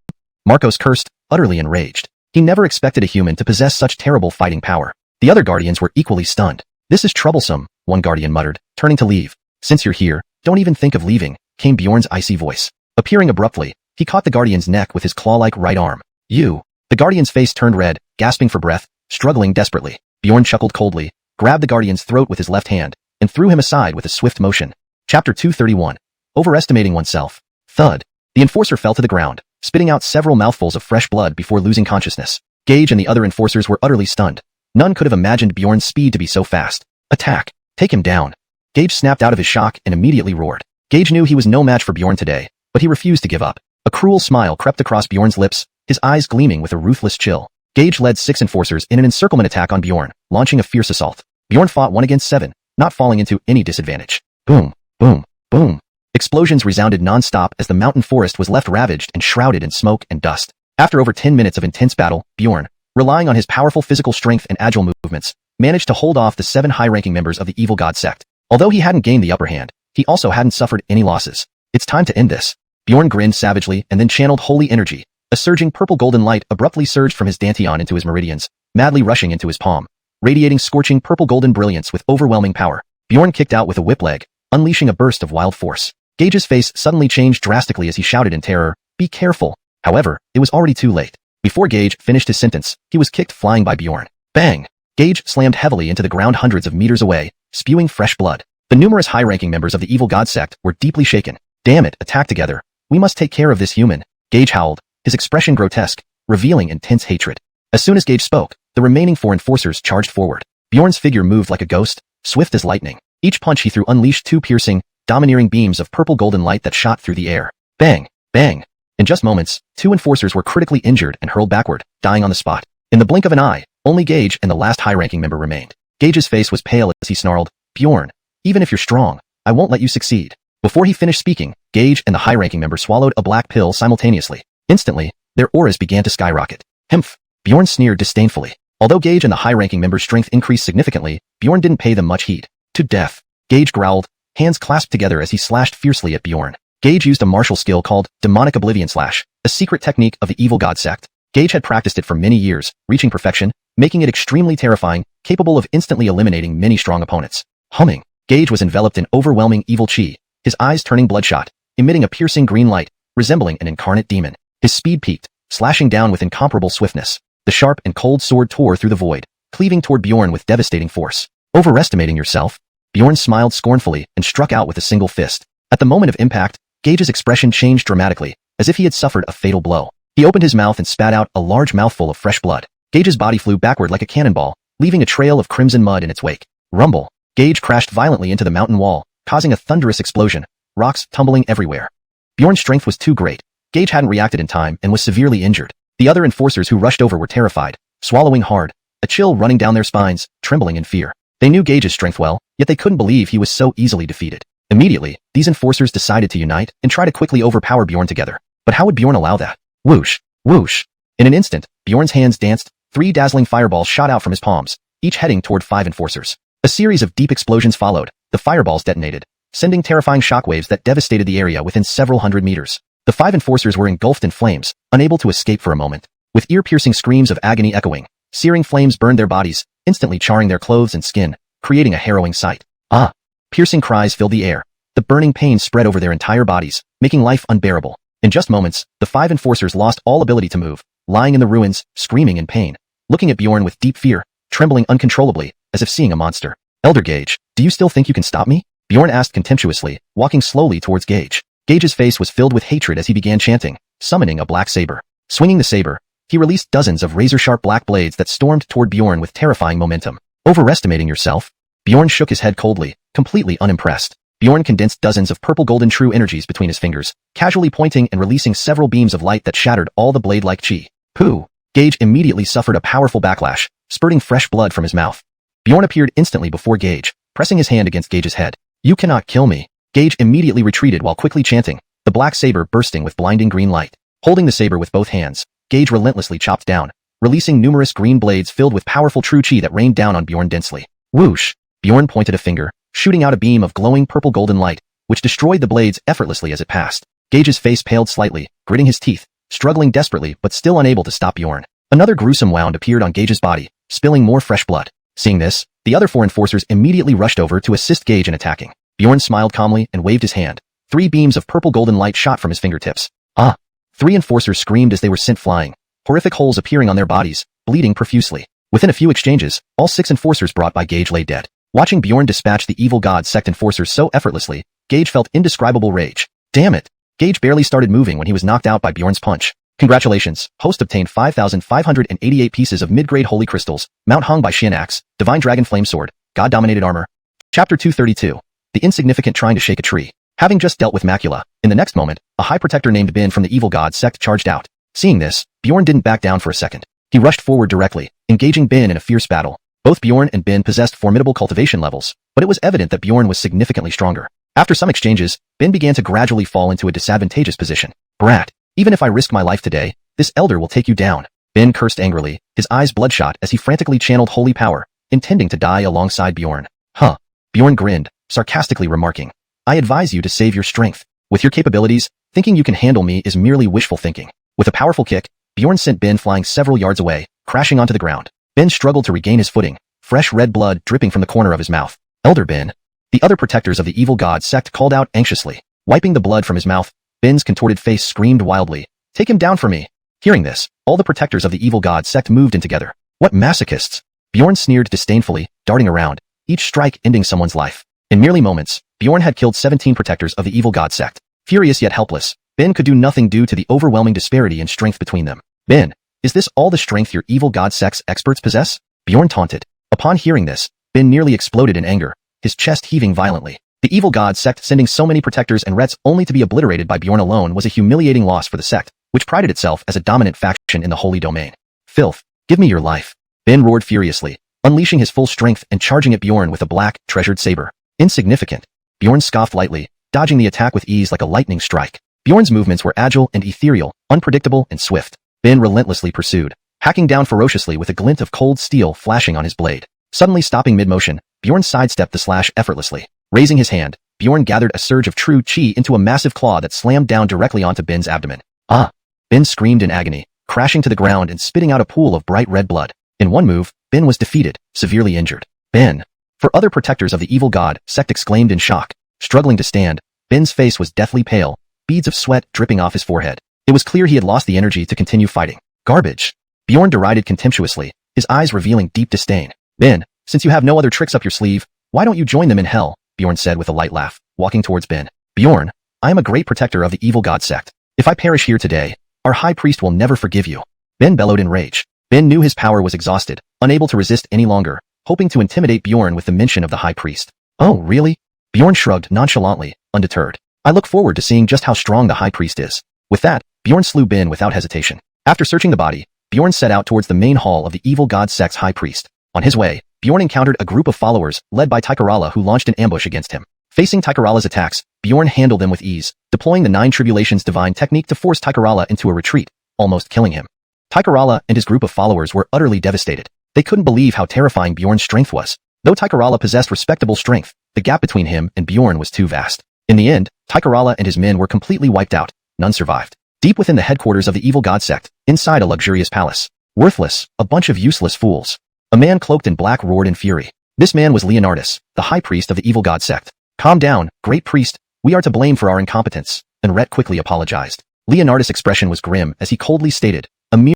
Marcos cursed, utterly enraged. He never expected a human to possess such terrible fighting power. The other guardians were equally stunned. This is troublesome, one guardian muttered, turning to leave. Since you're here, don't even think of leaving, came Bjorn's icy voice. Appearing abruptly, he caught the guardian's neck with his claw-like right arm. You! The guardian's face turned red, gasping for breath, struggling desperately. Bjorn chuckled coldly, grabbed the guardian's throat with his left hand, and threw him aside with a swift motion. Chapter 231. Overestimating oneself. Thud. The enforcer fell to the ground, spitting out several mouthfuls of fresh blood before losing consciousness. Gage and the other enforcers were utterly stunned. None could have imagined Bjorn's speed to be so fast. Attack! Take him down! Gage snapped out of his shock and immediately roared. Gage knew he was no match for Bjorn today, but he refused to give up. A cruel smile crept across Bjorn's lips, his eyes gleaming with a ruthless chill. Gage led 6 enforcers in an encirclement attack on Bjorn, launching a fierce assault. Bjorn fought 1 against 7, not falling into any disadvantage. Boom! Boom! Boom! Explosions resounded non-stop as the mountain forest was left ravaged and shrouded in smoke and dust. After over 10 minutes of intense battle, Bjorn, relying on his powerful physical strength and agile movements, managed to hold off the 7 high-ranking members of the evil god sect. Although he hadn't gained the upper hand, he also hadn't suffered any losses. It's time to end this. Bjorn grinned savagely and then channeled holy energy. A surging purple-golden light abruptly surged from his dantian into his meridians, madly rushing into his palm. radiating scorching purple-golden brilliance with overwhelming power. Bjorn kicked out with a whip leg, unleashing a burst of wild force. Gage's face suddenly changed drastically as he shouted in terror, "Be careful." However, it was already too late. Before Gage finished his sentence, he was kicked flying by Bjorn. Bang! Gage slammed heavily into the ground hundreds of meters away, spewing fresh blood. The numerous high-ranking members of the evil god sect were deeply shaken. "Damn it, attack together. We must take care of this human," Gage howled, his expression grotesque, revealing intense hatred. As soon as Gage spoke, the remaining 4 enforcers charged forward. Bjorn's figure moved like a ghost, swift as lightning. Each punch he threw unleashed 2 piercing, domineering beams of purple-golden light that shot through the air. Bang! Bang! In just moments, 2 enforcers were critically injured and hurled backward, dying on the spot. In the blink of an eye, only Gage and the last high-ranking member remained. Gage's face was pale as he snarled, "Bjorn, even if you're strong, I won't let you succeed." Before he finished speaking, Gage and the high-ranking member swallowed a black pill simultaneously. Instantly, their auras began to skyrocket. "Himph!" Bjorn sneered disdainfully. Although Gage and the high-ranking member's strength increased significantly, Bjorn didn't pay them much heed. "To death!" Gage growled, hands clasped together as he slashed fiercely at Bjorn. Gage used a martial skill called Demonic Oblivion Slash, a secret technique of the evil god sect. Gage had practiced it for many years, reaching perfection, making it extremely terrifying, capable of instantly eliminating many strong opponents. Humming, Gage was enveloped in overwhelming evil chi, his eyes turning bloodshot, emitting a piercing green light, resembling an incarnate demon. His speed peaked, slashing down with incomparable swiftness. The sharp and cold sword tore through the void, cleaving toward Bjorn with devastating force. "Overestimating yourself?" Bjorn smiled scornfully and struck out with a single fist. At the moment of impact, Gage's expression changed dramatically, as if he had suffered a fatal blow. He opened his mouth and spat out a large mouthful of fresh blood. Gage's body flew backward like a cannonball, leaving a trail of crimson mud in its wake. Rumble. Gage crashed violently into the mountain wall, causing a thunderous explosion, rocks tumbling everywhere. Bjorn's strength was too great. Gage hadn't reacted in time and was severely injured. The other enforcers who rushed over were terrified, swallowing hard, a chill running down their spines, trembling in fear. They knew Gage's strength well, yet they couldn't believe he was so easily defeated. Immediately, these enforcers decided to unite and try to quickly overpower Bjorn together. But how would Bjorn allow that? Whoosh! Whoosh! In an instant, Bjorn's hands danced, 3 dazzling fireballs shot out from his palms, each heading toward 5 enforcers. A series of deep explosions followed. The fireballs detonated, sending terrifying shockwaves that devastated the area within several hundred meters. The 5 enforcers were engulfed in flames, unable to escape for a moment. With ear-piercing screams of agony echoing, searing flames burned their bodies, instantly charring their clothes and skin, creating a harrowing sight. Ah! Piercing cries filled the air. The burning pain spread over their entire bodies, making life unbearable. In just moments, the 5 enforcers lost all ability to move, lying in the ruins, screaming in pain, looking at Bjorn with deep fear, trembling uncontrollably, as if seeing a monster. "Elder Gage, do you still think you can stop me?" Bjorn asked contemptuously, walking slowly towards Gage. Gage's face was filled with hatred as he began chanting, summoning a black saber. Swinging the saber, he released dozens of razor-sharp black blades that stormed toward Bjorn with terrifying momentum. "Overestimating yourself?" Bjorn shook his head coldly, completely unimpressed. Bjorn condensed dozens of purple-golden true energies between his fingers, casually pointing and releasing several beams of light that shattered all the blade-like chi. Pooh! Gage immediately suffered a powerful backlash, spurting fresh blood from his mouth. Bjorn appeared instantly before Gage, pressing his hand against Gage's head. "You cannot kill me." Gage immediately retreated while quickly chanting, the black saber bursting with blinding green light. Holding the saber with both hands, Gage relentlessly chopped down, releasing numerous green blades filled with powerful true chi that rained down on Bjorn densely. Whoosh! Bjorn pointed a finger, shooting out a beam of glowing purple-golden light, which destroyed the blades effortlessly as it passed. Gage's face paled slightly, gritting his teeth, struggling desperately but still unable to stop Bjorn. Another gruesome wound appeared on Gage's body, spilling more fresh blood. Seeing this, the other 4 enforcers immediately rushed over to assist Gage in attacking. Bjorn smiled calmly and waved his hand. 3 beams of purple-golden light shot from his fingertips. Ah! 3 enforcers screamed as they were sent flying, horrific holes appearing on their bodies, bleeding profusely. Within a few exchanges, all 6 enforcers brought by Gage lay dead. Watching Bjorn dispatch the evil god sect enforcers so effortlessly, Gage felt indescribable rage. Damn it! Gage barely started moving when he was knocked out by Bjorn's punch. Congratulations, host obtained 5,588 pieces of mid-grade holy crystals, mount hung by Xian axe, divine dragon flame sword, god-dominated armor. Chapter 232. The insignificant trying to shake a tree. Having just dealt with Macula, in the next moment, a high protector named Bin from the evil god sect charged out. Seeing this, Bjorn didn't back down for a second. He rushed forward directly, engaging Bin in a fierce battle. Both Bjorn and Bin possessed formidable cultivation levels, but it was evident that Bjorn was significantly stronger. After some exchanges, Bin began to gradually fall into a disadvantageous position. "Brat, even if I risk my life today, this elder will take you down." Bin cursed angrily, his eyes bloodshot as he frantically channeled holy power, intending to die alongside Bjorn. "Huh." Bjorn grinned, sarcastically remarking, "I advise you to save your strength. With your capabilities, thinking you can handle me is merely wishful thinking." With a powerful kick, Bjorn sent Bin flying several yards away, crashing onto the ground. Ben struggled to regain his footing, fresh red blood dripping from the corner of his mouth. Elder Bin. The other protectors of the evil god sect called out anxiously. Wiping the blood from his mouth, Bin's contorted face screamed wildly, "Take him down for me." Hearing this, all the protectors of the evil god sect moved in together. What masochists! Bjorn sneered disdainfully, darting around, each strike ending someone's life. In merely moments, Bjorn had killed 17 protectors of the evil god sect. Furious yet helpless, Bin could do nothing due to the overwhelming disparity in strength between them. "Bin, is this all the strength your evil god sect's experts possess?" Bjorn taunted. Upon hearing this, Bin nearly exploded in anger, his chest heaving violently. The evil god sect sending so many protectors and rets only to be obliterated by Bjorn alone was a humiliating loss for the sect, which prided itself as a dominant faction in the holy domain. "Filth, give me your life." Bin roared furiously, unleashing his full strength and charging at Bjorn with a black, treasured saber. Insignificant. Bjorn scoffed lightly, dodging the attack with ease like a lightning strike. Bjorn's movements were agile and ethereal, unpredictable and swift. Bin relentlessly pursued, hacking down ferociously with a glint of cold steel flashing on his blade. Suddenly stopping mid-motion, Bjorn sidestepped the slash effortlessly. Raising his hand, Bjorn gathered a surge of true chi into a massive claw that slammed down directly onto Bin's abdomen. "Ah!" Bin screamed in agony, crashing to the ground and spitting out a pool of bright red blood. In one move, Bin was defeated, severely injured. "Bin!" For other protectors of the evil god sect exclaimed in shock. Struggling to stand, Bin's face was deathly pale, beads of sweat dripping off his forehead. It was clear he had lost the energy to continue fighting. "Garbage!" Bjorn derided contemptuously, his eyes revealing deep disdain. "Bin, since you have no other tricks up your sleeve, why don't you join them in hell?" Bjorn said with a light laugh, walking towards Bin. "Bjorn, I am a great protector of the evil god sect. If I perish here today, our high priest will never forgive you." Bin bellowed in rage. Bin knew his power was exhausted, unable to resist any longer, hoping to intimidate Bjorn with the mention of the high priest. "Oh, really?" Bjorn shrugged nonchalantly, undeterred. "I look forward to seeing just how strong the high priest is." With that, Bjorn slew Bin without hesitation. After searching the body, Bjorn set out towards the main hall of the evil god sect's high priest. On his way, Bjorn encountered a group of followers led by Tykarala who launched an ambush against him. Facing Tykarala's attacks, Bjorn handled them with ease, deploying the 9 Tribulations divine technique to force Tykarala into a retreat, almost killing him. Tykarala and his group of followers were utterly devastated. They couldn't believe how terrifying Bjorn's strength was. Though Tykarala possessed respectable strength, the gap between him and Bjorn was too vast. In the end, Tykarala and his men were completely wiped out. None survived. Deep within the headquarters of the evil god sect, inside a luxurious palace. "Worthless, a bunch of useless fools." A man cloaked in black roared in fury. This man was Leonardus, the high priest of the evil god sect. "Calm down, great priest. We are to blame for our incompetence," and Rhett quickly apologized. Leonardus' expression was grim as he coldly stated, "A mere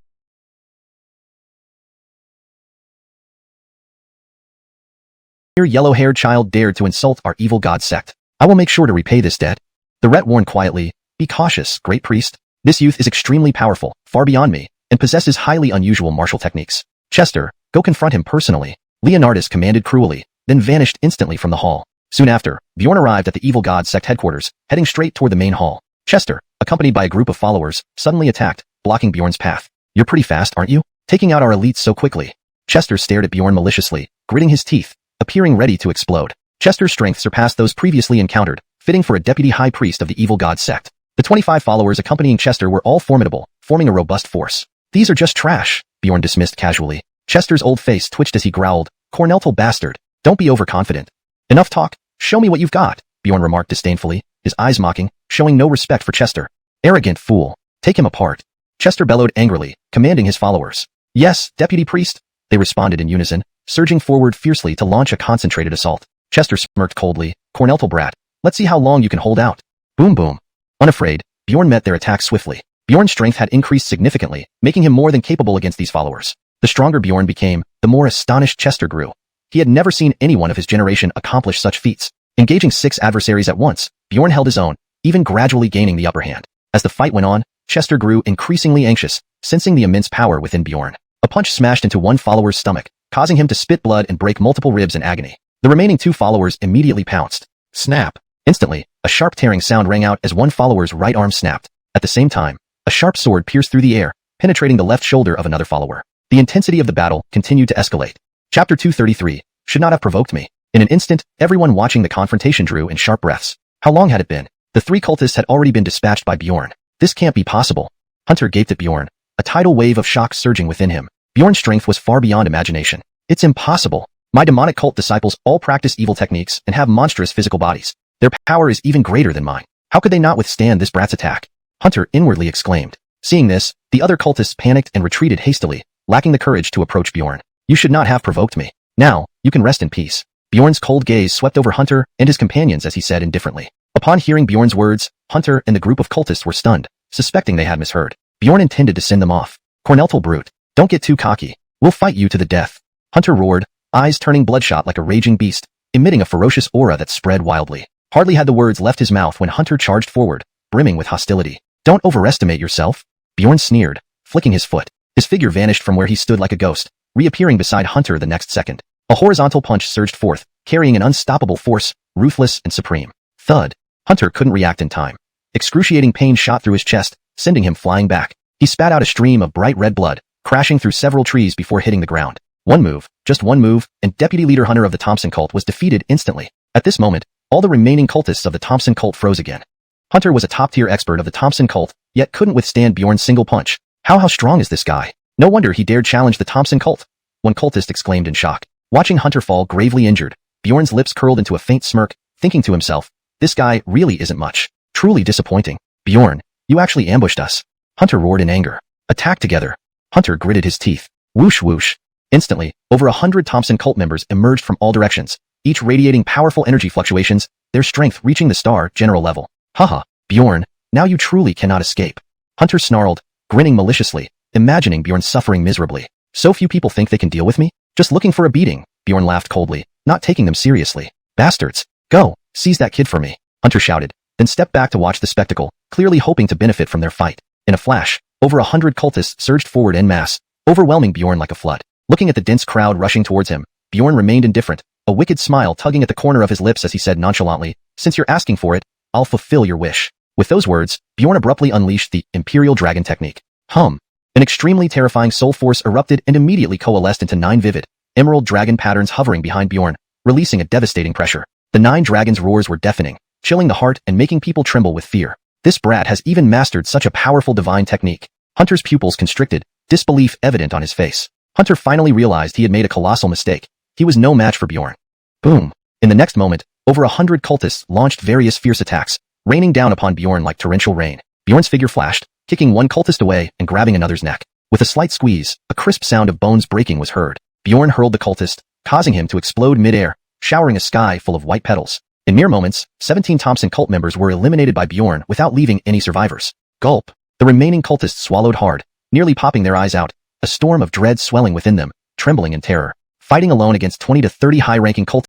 yellow-haired child dared to insult our evil god sect. I will make sure to repay this debt." The Rhett warned quietly, "Be cautious, great priest. This youth is extremely powerful, far beyond me, and possesses highly unusual martial techniques. Chester, go confront him personally." Leonardus commanded cruelly, then vanished instantly from the hall. Soon after, Bjorn arrived at the evil god sect headquarters, heading straight toward the main hall. Chester, accompanied by a group of followers, suddenly attacked, blocking Bjorn's path. "You're pretty fast, aren't you? Taking out our elites so quickly." Chester stared at Bjorn maliciously, gritting his teeth, appearing ready to explode. Chester's strength surpassed those previously encountered, fitting for a deputy high priest of the evil god sect. The 25 followers accompanying Chester were all formidable, forming a robust force. "These are just trash," Bjorn dismissed casually. Chester's old face twitched as he growled, "Corneltal bastard, don't be overconfident." "Enough talk, show me what you've got," Bjorn remarked disdainfully, his eyes mocking, showing no respect for Chester. "Arrogant fool, take him apart." Chester bellowed angrily, commanding his followers. "Yes, deputy priest," they responded in unison, surging forward fiercely to launch a concentrated assault. Chester smirked coldly, "Corneltal brat, let's see how long you can hold out." Boom boom. Unafraid, Bjorn met their attack swiftly. Bjorn's strength had increased significantly, making him more than capable against these followers. The stronger Bjorn became, the more astonished Chester grew. He had never seen anyone of his generation accomplish such feats. Engaging 6 adversaries at once, Bjorn held his own, even gradually gaining the upper hand. As the fight went on, Chester grew increasingly anxious, sensing the immense power within Bjorn. A punch smashed into one follower's stomach, causing him to spit blood and break multiple ribs in agony. The remaining 2 followers immediately pounced. Snap! Instantly, a sharp tearing sound rang out as one follower's right arm snapped. At the same time, a sharp sword pierced through the air, penetrating the left shoulder of another follower. The intensity of the battle continued to escalate. Chapter 233, should not have provoked me. In an instant, everyone watching the confrontation drew in sharp breaths. How long had it been? The 3 cultists had already been dispatched by Bjorn. This can't be possible. Hunter gaped at Bjorn, a tidal wave of shock surging within him. Bjorn's strength was far beyond imagination. "It's impossible. My demonic cult disciples all practice evil techniques and have monstrous physical bodies. Their power is even greater than mine. How could they not withstand this brat's attack?" Hunter inwardly exclaimed. Seeing this, the other cultists panicked and retreated hastily, lacking the courage to approach Bjorn. "You should not have provoked me." Now, you can rest in peace. Bjorn's cold gaze swept over Hunter and his companions as he said indifferently. Upon hearing Bjorn's words, Hunter and the group of cultists were stunned, suspecting they had misheard. Bjorn intended to send them off. Corneltal brute, don't get too cocky. We'll fight you to the death. Hunter roared, eyes turning bloodshot like a raging beast, emitting a ferocious aura that spread wildly. Hardly had the words left his mouth when Hunter charged forward, brimming with hostility. Don't overestimate yourself. Bjorn sneered, flicking his foot. His figure vanished from where he stood like a ghost, reappearing beside Hunter the next second. A horizontal punch surged forth, carrying an unstoppable force, ruthless and supreme. Thud. Hunter couldn't react in time. Excruciating pain shot through his chest, sending him flying back. He spat out a stream of bright red blood, crashing through several trees before hitting the ground. One move, just one move, and Deputy Leader Hunter of the Thompson cult was defeated instantly. At this moment, all the remaining cultists of the Thompson cult froze again. Hunter was a top-tier expert of the Thompson cult, yet couldn't withstand Bjorn's single punch. How strong is this guy? No wonder he dared challenge the Thompson cult. One cultist exclaimed in shock. Watching Hunter fall gravely injured, Bjorn's lips curled into a faint smirk, thinking to himself, this guy really isn't much. Truly disappointing. Bjorn, you actually ambushed us. Hunter roared in anger. Attack together. Hunter gritted his teeth. Whoosh whoosh. Instantly, over 100 Thompson cult members emerged from all directions, each radiating powerful energy fluctuations, their strength reaching the star general level. Haha, Bjorn, now you truly cannot escape. Hunter snarled, grinning maliciously, imagining Bjorn suffering miserably. So few people think they can deal with me? Just looking for a beating, Bjorn laughed coldly, not taking them seriously. Bastards. Go, seize that kid for me, Hunter shouted, then stepped back to watch the spectacle, clearly hoping to benefit from their fight. In a flash, over 100 cultists surged forward en masse, overwhelming Bjorn like a flood. Looking at the dense crowd rushing towards him, Bjorn remained indifferent, a wicked smile tugging at the corner of his lips as he said nonchalantly, since you're asking for it, I'll fulfill your wish. With those words, Bjorn abruptly unleashed the Imperial Dragon technique. An extremely terrifying soul force erupted and immediately coalesced into 9 vivid, emerald dragon patterns hovering behind Bjorn, releasing a devastating pressure. The 9 dragons' roars were deafening, chilling the heart and making people tremble with fear. This brat has even mastered such a powerful divine technique. Hunter's pupils constricted, disbelief evident on his face. Hunter finally realized he had made a colossal mistake. He was no match for Bjorn. Boom. In the next moment, over 100 cultists launched various fierce attacks, raining down upon Bjorn like torrential rain. Bjorn's figure flashed, kicking one cultist away and grabbing another's neck. With a slight squeeze, a crisp sound of bones breaking was heard. Bjorn hurled the cultist, causing him to explode mid-air, showering a sky full of white petals. In mere moments, 17 Thompson cult members were eliminated by Bjorn without leaving any survivors. Gulp. The remaining cultists swallowed hard, nearly popping their eyes out, a storm of dread swelling within them, trembling in terror. Fighting alone against 20 to 30 high-ranking cultists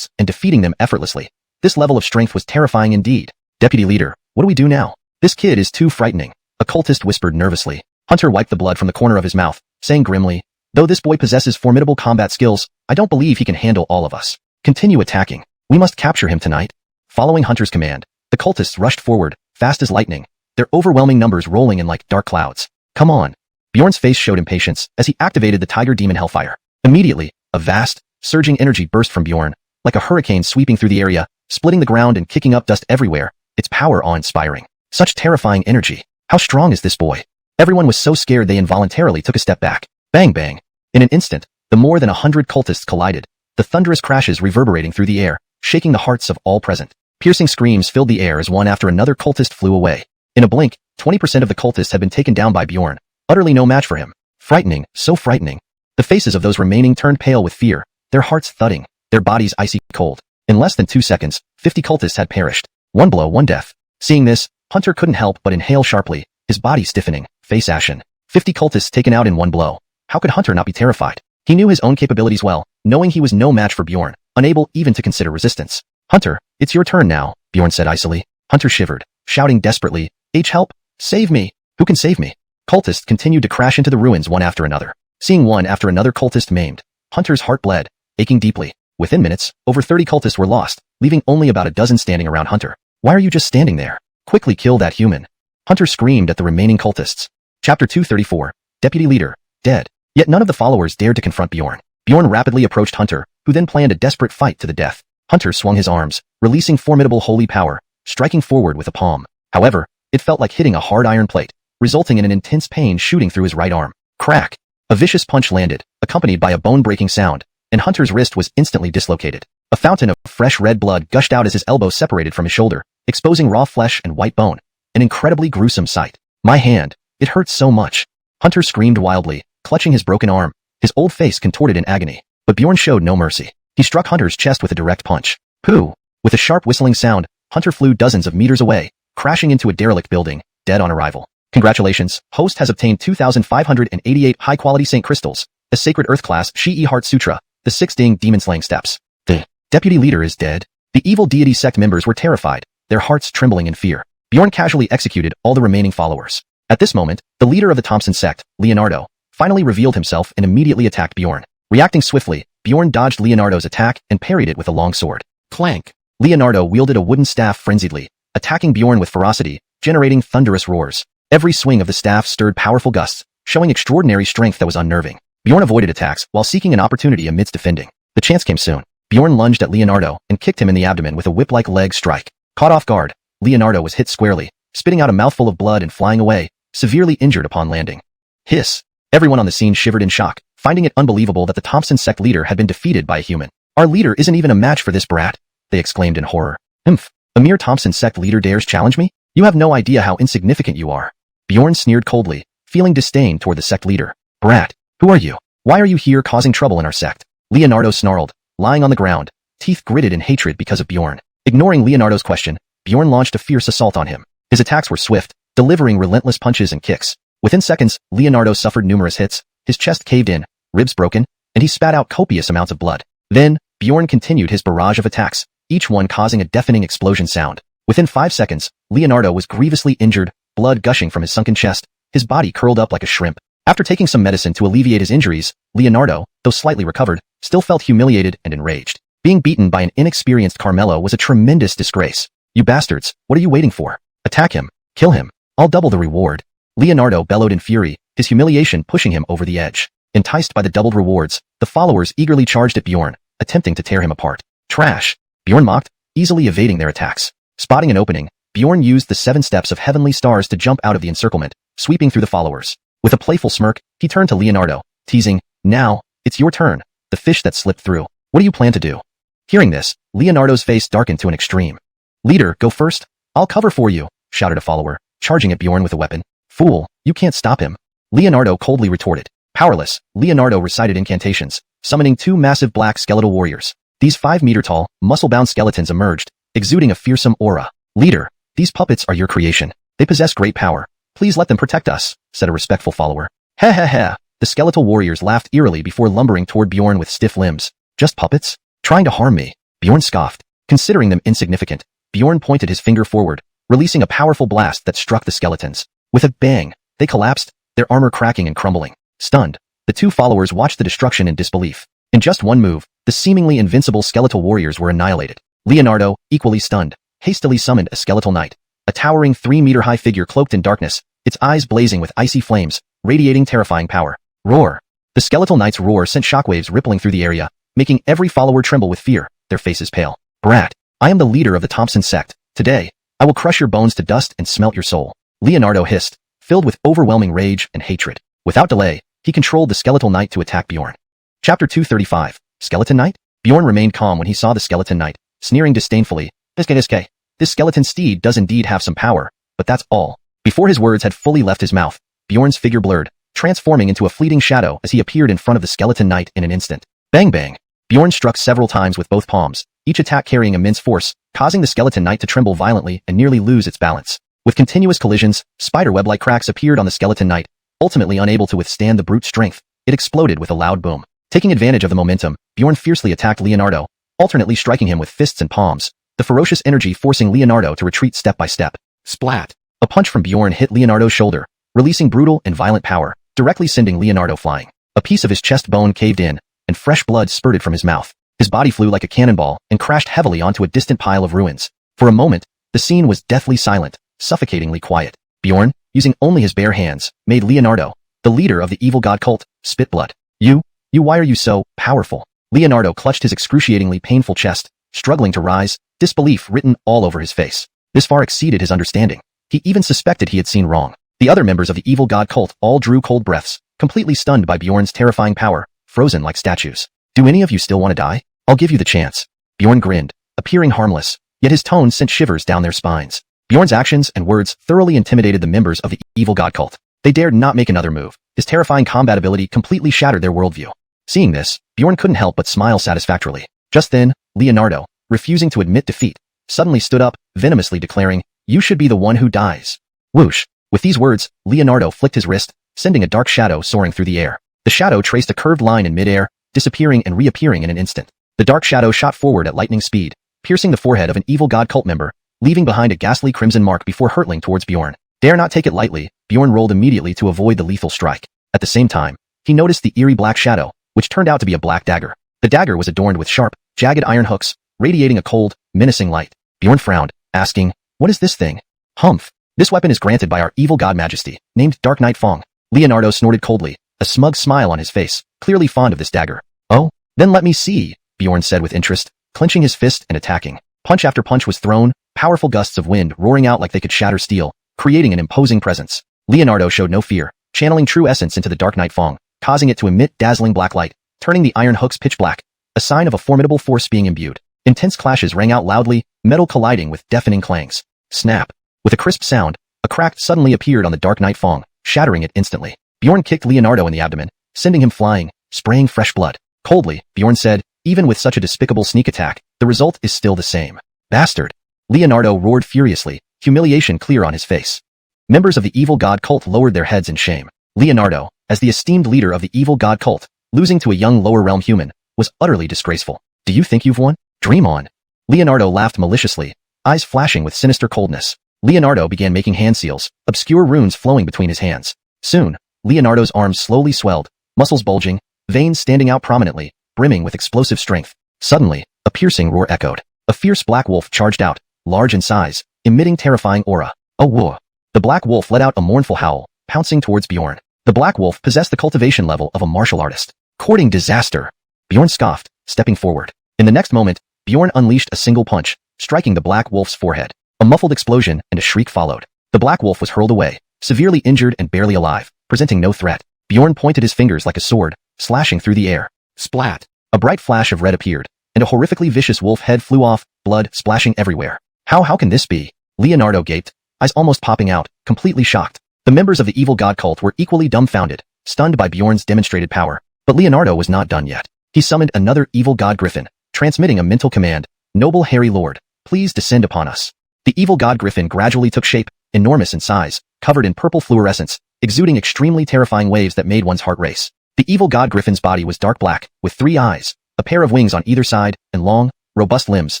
and defeating them effortlessly. This level of strength was terrifying indeed. Deputy Leader, what do we do now? This kid is too frightening, a cultist whispered nervously. Hunter wiped the blood from the corner of his mouth, saying grimly, though this boy possesses formidable combat skills, I don't believe he can handle all of us. Continue attacking. We must capture him tonight. Following Hunter's command, the cultists rushed forward, fast as lightning, their overwhelming numbers rolling in like dark clouds. Come on. Bjorn's face showed impatience as he activated the Tiger Demon Hellfire. Immediately, a vast, surging energy burst from Bjorn, like a hurricane sweeping through the area, splitting the ground and kicking up dust everywhere, its power awe-inspiring. Such terrifying energy. How strong is this boy? Everyone was so scared they involuntarily took a step back. Bang bang. In an instant, the more than 100 cultists collided, the thunderous crashes reverberating through the air, shaking the hearts of all present. Piercing screams filled the air as one after another cultist flew away. In a blink, 20% of the cultists had been taken down by Bjorn, utterly no match for him. Frightening, so frightening. The faces of those remaining turned pale with fear, their hearts thudding, their bodies icy cold. In less than 2 seconds, 50 cultists had perished. One blow, one death. Seeing this, Hunter couldn't help but inhale sharply, his body stiffening, face ashen. 50 cultists taken out in one blow. How could Hunter not be terrified? He knew his own capabilities well, knowing he was no match for Bjorn, unable even to consider resistance. Hunter, it's your turn now, Bjorn said icily. Hunter shivered, shouting desperately, help! Save me! Who can save me? Cultists continued to crash into the ruins one after another. Seeing one after another cultist maimed, Hunter's heart bled, aching deeply. Within minutes, over 30 cultists were lost, leaving only about a dozen standing around Hunter. Why are you just standing there? Quickly kill that human. Hunter screamed at the remaining cultists. Chapter 234, Deputy Leader, dead. Yet none of the followers dared to confront Bjorn. Bjorn rapidly approached Hunter, who then planned a desperate fight to the death. Hunter swung his arms, releasing formidable holy power, striking forward with a palm. However, it felt like hitting a hard iron plate, resulting in an intense pain shooting through his right arm. Crack! A vicious punch landed, accompanied by a bone-breaking sound, and Hunter's wrist was instantly dislocated. A fountain of fresh red blood gushed out as his elbow separated from his shoulder, exposing raw flesh and white bone. An incredibly gruesome sight. My hand, It hurts so much. Hunter screamed wildly, clutching his broken arm, his old face contorted in agony. But Bjorn showed no mercy. He struck Hunter's chest with a direct punch. Pooh! With a sharp whistling sound, Hunter flew dozens of meters away, crashing into a derelict building, dead on arrival. Congratulations, host has obtained 2,588 high-quality Saint Crystals, a Sacred Earth class Shi-E Heart Sutra, the 6 Ding demon-slaying steps. The deputy leader is dead. The evil deity sect members were terrified, their hearts trembling in fear. Bjorn casually executed all the remaining followers. At this moment, the leader of the Thompson sect, Leonardo, finally revealed himself and immediately attacked Bjorn. Reacting swiftly, Bjorn dodged Leonardo's attack and parried it with a long sword. Clank! Leonardo wielded a wooden staff frenziedly, attacking Bjorn with ferocity, generating thunderous roars. Every swing of the staff stirred powerful gusts, showing extraordinary strength that was unnerving. Bjorn avoided attacks while seeking an opportunity amidst defending. The chance came soon. Bjorn lunged at Leonardo and kicked him in the abdomen with a whip-like leg strike. Caught off guard, Leonardo was hit squarely, spitting out a mouthful of blood and flying away, severely injured upon landing. Hiss! Everyone on the scene shivered in shock, finding it unbelievable that the Thompson sect leader had been defeated by a human. Our leader isn't even a match for this brat, they exclaimed in horror. Humph! A mere Thompson sect leader dares challenge me? You have no idea how insignificant you are. Bjorn sneered coldly, feeling disdain toward the sect leader. Brat! Who are you? Why are you here causing trouble in our sect? Leonardo snarled, lying on the ground, teeth gritted in hatred because of Bjorn. Ignoring Leonardo's question, Bjorn launched a fierce assault on him. His attacks were swift, delivering relentless punches and kicks. Within seconds, Leonardo suffered numerous hits, his chest caved in, ribs broken, and he spat out copious amounts of blood. Then, Bjorn continued his barrage of attacks, each one causing a deafening explosion sound. Within 5 seconds, Leonardo was grievously injured, blood gushing from his sunken chest, his body curled up like a shrimp. After taking some medicine to alleviate his injuries, Leonardo, though slightly recovered, still felt humiliated and enraged. Being beaten by an inexperienced Carmelo was a tremendous disgrace. You bastards, what are you waiting for? Attack him. Kill him. I'll double the reward. Leonardo bellowed in fury, his humiliation pushing him over the edge. Enticed by the doubled rewards, the followers eagerly charged at Bjorn, attempting to tear him apart. Trash! Bjorn mocked, easily evading their attacks. Spotting an opening, Bjorn used the 7 steps of heavenly stars to jump out of the encirclement, sweeping through the followers. With a playful smirk, he turned to Leonardo, teasing, Now, it's your turn, the fish that slipped through. What do you plan to do? Hearing this, Leonardo's face darkened to an extreme. Leader, go first. I'll cover for you, shouted a follower, charging at Bjorn with a weapon. Fool, you can't stop him. Leonardo coldly retorted. Powerless, Leonardo recited incantations, summoning 2 massive black skeletal warriors. These 5-meter-tall, muscle-bound skeletons emerged, exuding a fearsome aura. Leader, these puppets are your creation. They possess great power. Please let them protect us, said a respectful follower. Heh heh heh. The skeletal warriors laughed eerily before lumbering toward Bjorn with stiff limbs. Just puppets? Trying to harm me? Bjorn scoffed. Considering them insignificant, Bjorn pointed his finger forward, releasing a powerful blast that struck the skeletons. With a bang, they collapsed, their armor cracking and crumbling. Stunned, the 2 followers watched the destruction in disbelief. In just one move, the seemingly invincible skeletal warriors were annihilated. Leonardo, equally stunned, hastily summoned a skeletal knight, a towering 3-meter-high figure cloaked in darkness, its eyes blazing with icy flames, radiating terrifying power. Roar! The skeletal knight's roar sent shockwaves rippling through the area, making every follower tremble with fear, their faces pale. Brat, I am the leader of the Thompson sect. Today, I will crush your bones to dust and smelt your soul. Leonardo hissed, filled with overwhelming rage and hatred. Without delay, he controlled the skeletal knight to attack Bjorn. Chapter 235, Skeleton Knight? Bjorn remained calm when he saw the skeleton knight, sneering disdainfully. This skeleton steed does indeed have some power, but that's all. Before his words had fully left his mouth, Bjorn's figure blurred, transforming into a fleeting shadow as he appeared in front of the skeleton knight in an instant. Bang bang! Bjorn struck several times with both palms, each attack carrying immense force, causing the skeleton knight to tremble violently and nearly lose its balance. With continuous collisions, spiderweb-like cracks appeared on the skeleton knight. Ultimately unable to withstand the brute strength, it exploded with a loud boom. Taking advantage of the momentum, Bjorn fiercely attacked Leonardo, alternately striking him with fists and palms, the ferocious energy forcing Leonardo to retreat step by step. Splat! A punch from Bjorn hit Leonardo's shoulder, releasing brutal and violent power, directly sending Leonardo flying. A piece of his chest bone caved in, and fresh blood spurted from his mouth. His body flew like a cannonball and crashed heavily onto a distant pile of ruins. For a moment, the scene was deathly silent, suffocatingly quiet. Bjorn, using only his bare hands, made Leonardo, the leader of the evil god cult, spit blood. You, why are you so powerful? Leonardo clutched his excruciatingly painful chest, struggling to rise, disbelief written all over his face. This far exceeded his understanding. He even suspected he had seen wrong. The other members of the evil god cult all drew cold breaths, completely stunned by Bjorn's terrifying power, frozen like statues. Do any of you still want to die? I'll give you the chance. Bjorn grinned, appearing harmless, yet his tone sent shivers down their spines. Bjorn's actions and words thoroughly intimidated the members of the evil god cult. They dared not make another move. His terrifying combat ability completely shattered their worldview. Seeing this, Bjorn couldn't help but smile satisfactorily. Just then, Leonardo, refusing to admit defeat, suddenly stood up, venomously declaring, "You should be the one who dies." Whoosh! With these words, Leonardo flicked his wrist, sending a dark shadow soaring through the air. The shadow traced a curved line in midair, disappearing and reappearing in an instant. The dark shadow shot forward at lightning speed, piercing the forehead of an evil god cult member, leaving behind a ghastly crimson mark before hurtling towards Bjorn. Dare not take it lightly, Bjorn rolled immediately to avoid the lethal strike. At the same time, he noticed the eerie black shadow, which turned out to be a black dagger. The dagger was adorned with sharp, jagged iron hooks, radiating a cold, menacing light. Bjorn frowned, asking, "What is this thing?" "Humph. This weapon is granted by our evil god majesty, named Dark Knight Fong." Leonardo snorted coldly, a smug smile on his face, clearly fond of this dagger. "Oh, then let me see," Bjorn said with interest, clenching his fist and attacking. Punch after punch was thrown, powerful gusts of wind roaring out like they could shatter steel, creating an imposing presence. Leonardo showed no fear, channeling true essence into the Dark Knight Fong, causing it to emit dazzling black light, turning the iron hooks pitch black, a sign of a formidable force being imbued. Intense clashes rang out loudly, metal colliding with deafening clangs. Snap! With a crisp sound, a crack suddenly appeared on the Dark Knight Fong, shattering it instantly. Bjorn kicked Leonardo in the abdomen, sending him flying, spraying fresh blood. Coldly, Bjorn said, "Even with such a despicable sneak attack, the result is still the same." "Bastard!" Leonardo roared furiously, humiliation clear on his face. Members of the evil god cult lowered their heads in shame. Leonardo, as the esteemed leader of the evil god cult, losing to a young lower realm human, was utterly disgraceful. "Do you think you've won? Dream on." Leonardo laughed maliciously, eyes flashing with sinister coldness. Leonardo began making hand seals, obscure runes flowing between his hands. Soon, Leonardo's arms slowly swelled, muscles bulging, veins standing out prominently, brimming with explosive strength. Suddenly, a piercing roar echoed. A fierce black wolf charged out, large in size, emitting terrifying aura. A whoa! The black wolf let out a mournful howl, pouncing towards Bjorn. The black wolf possessed the cultivation level of a martial artist. Courting disaster! Bjorn scoffed, stepping forward. In the next moment, Bjorn unleashed a single punch, striking the black wolf's forehead. A muffled explosion and a shriek followed. The black wolf was hurled away, severely injured and barely alive, presenting no threat. Bjorn pointed his fingers like a sword, slashing through the air. Splat! A bright flash of red appeared, and a horrifically vicious wolf head flew off, blood splashing everywhere. How can this be? Leonardo gaped, eyes almost popping out, completely shocked. The members of the evil god cult were equally dumbfounded, stunned by Bjorn's demonstrated power. But Leonardo was not done yet. He summoned another evil god griffin, transmitting a mental command. "Noble hairy lord, please descend upon us." The evil god griffin gradually took shape, enormous in size, covered in purple fluorescence, exuding extremely terrifying waves that made one's heart race. The evil god griffin's body was dark black, with 3 eyes, a pair of wings on either side, and long, robust limbs,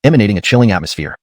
emanating a chilling atmosphere.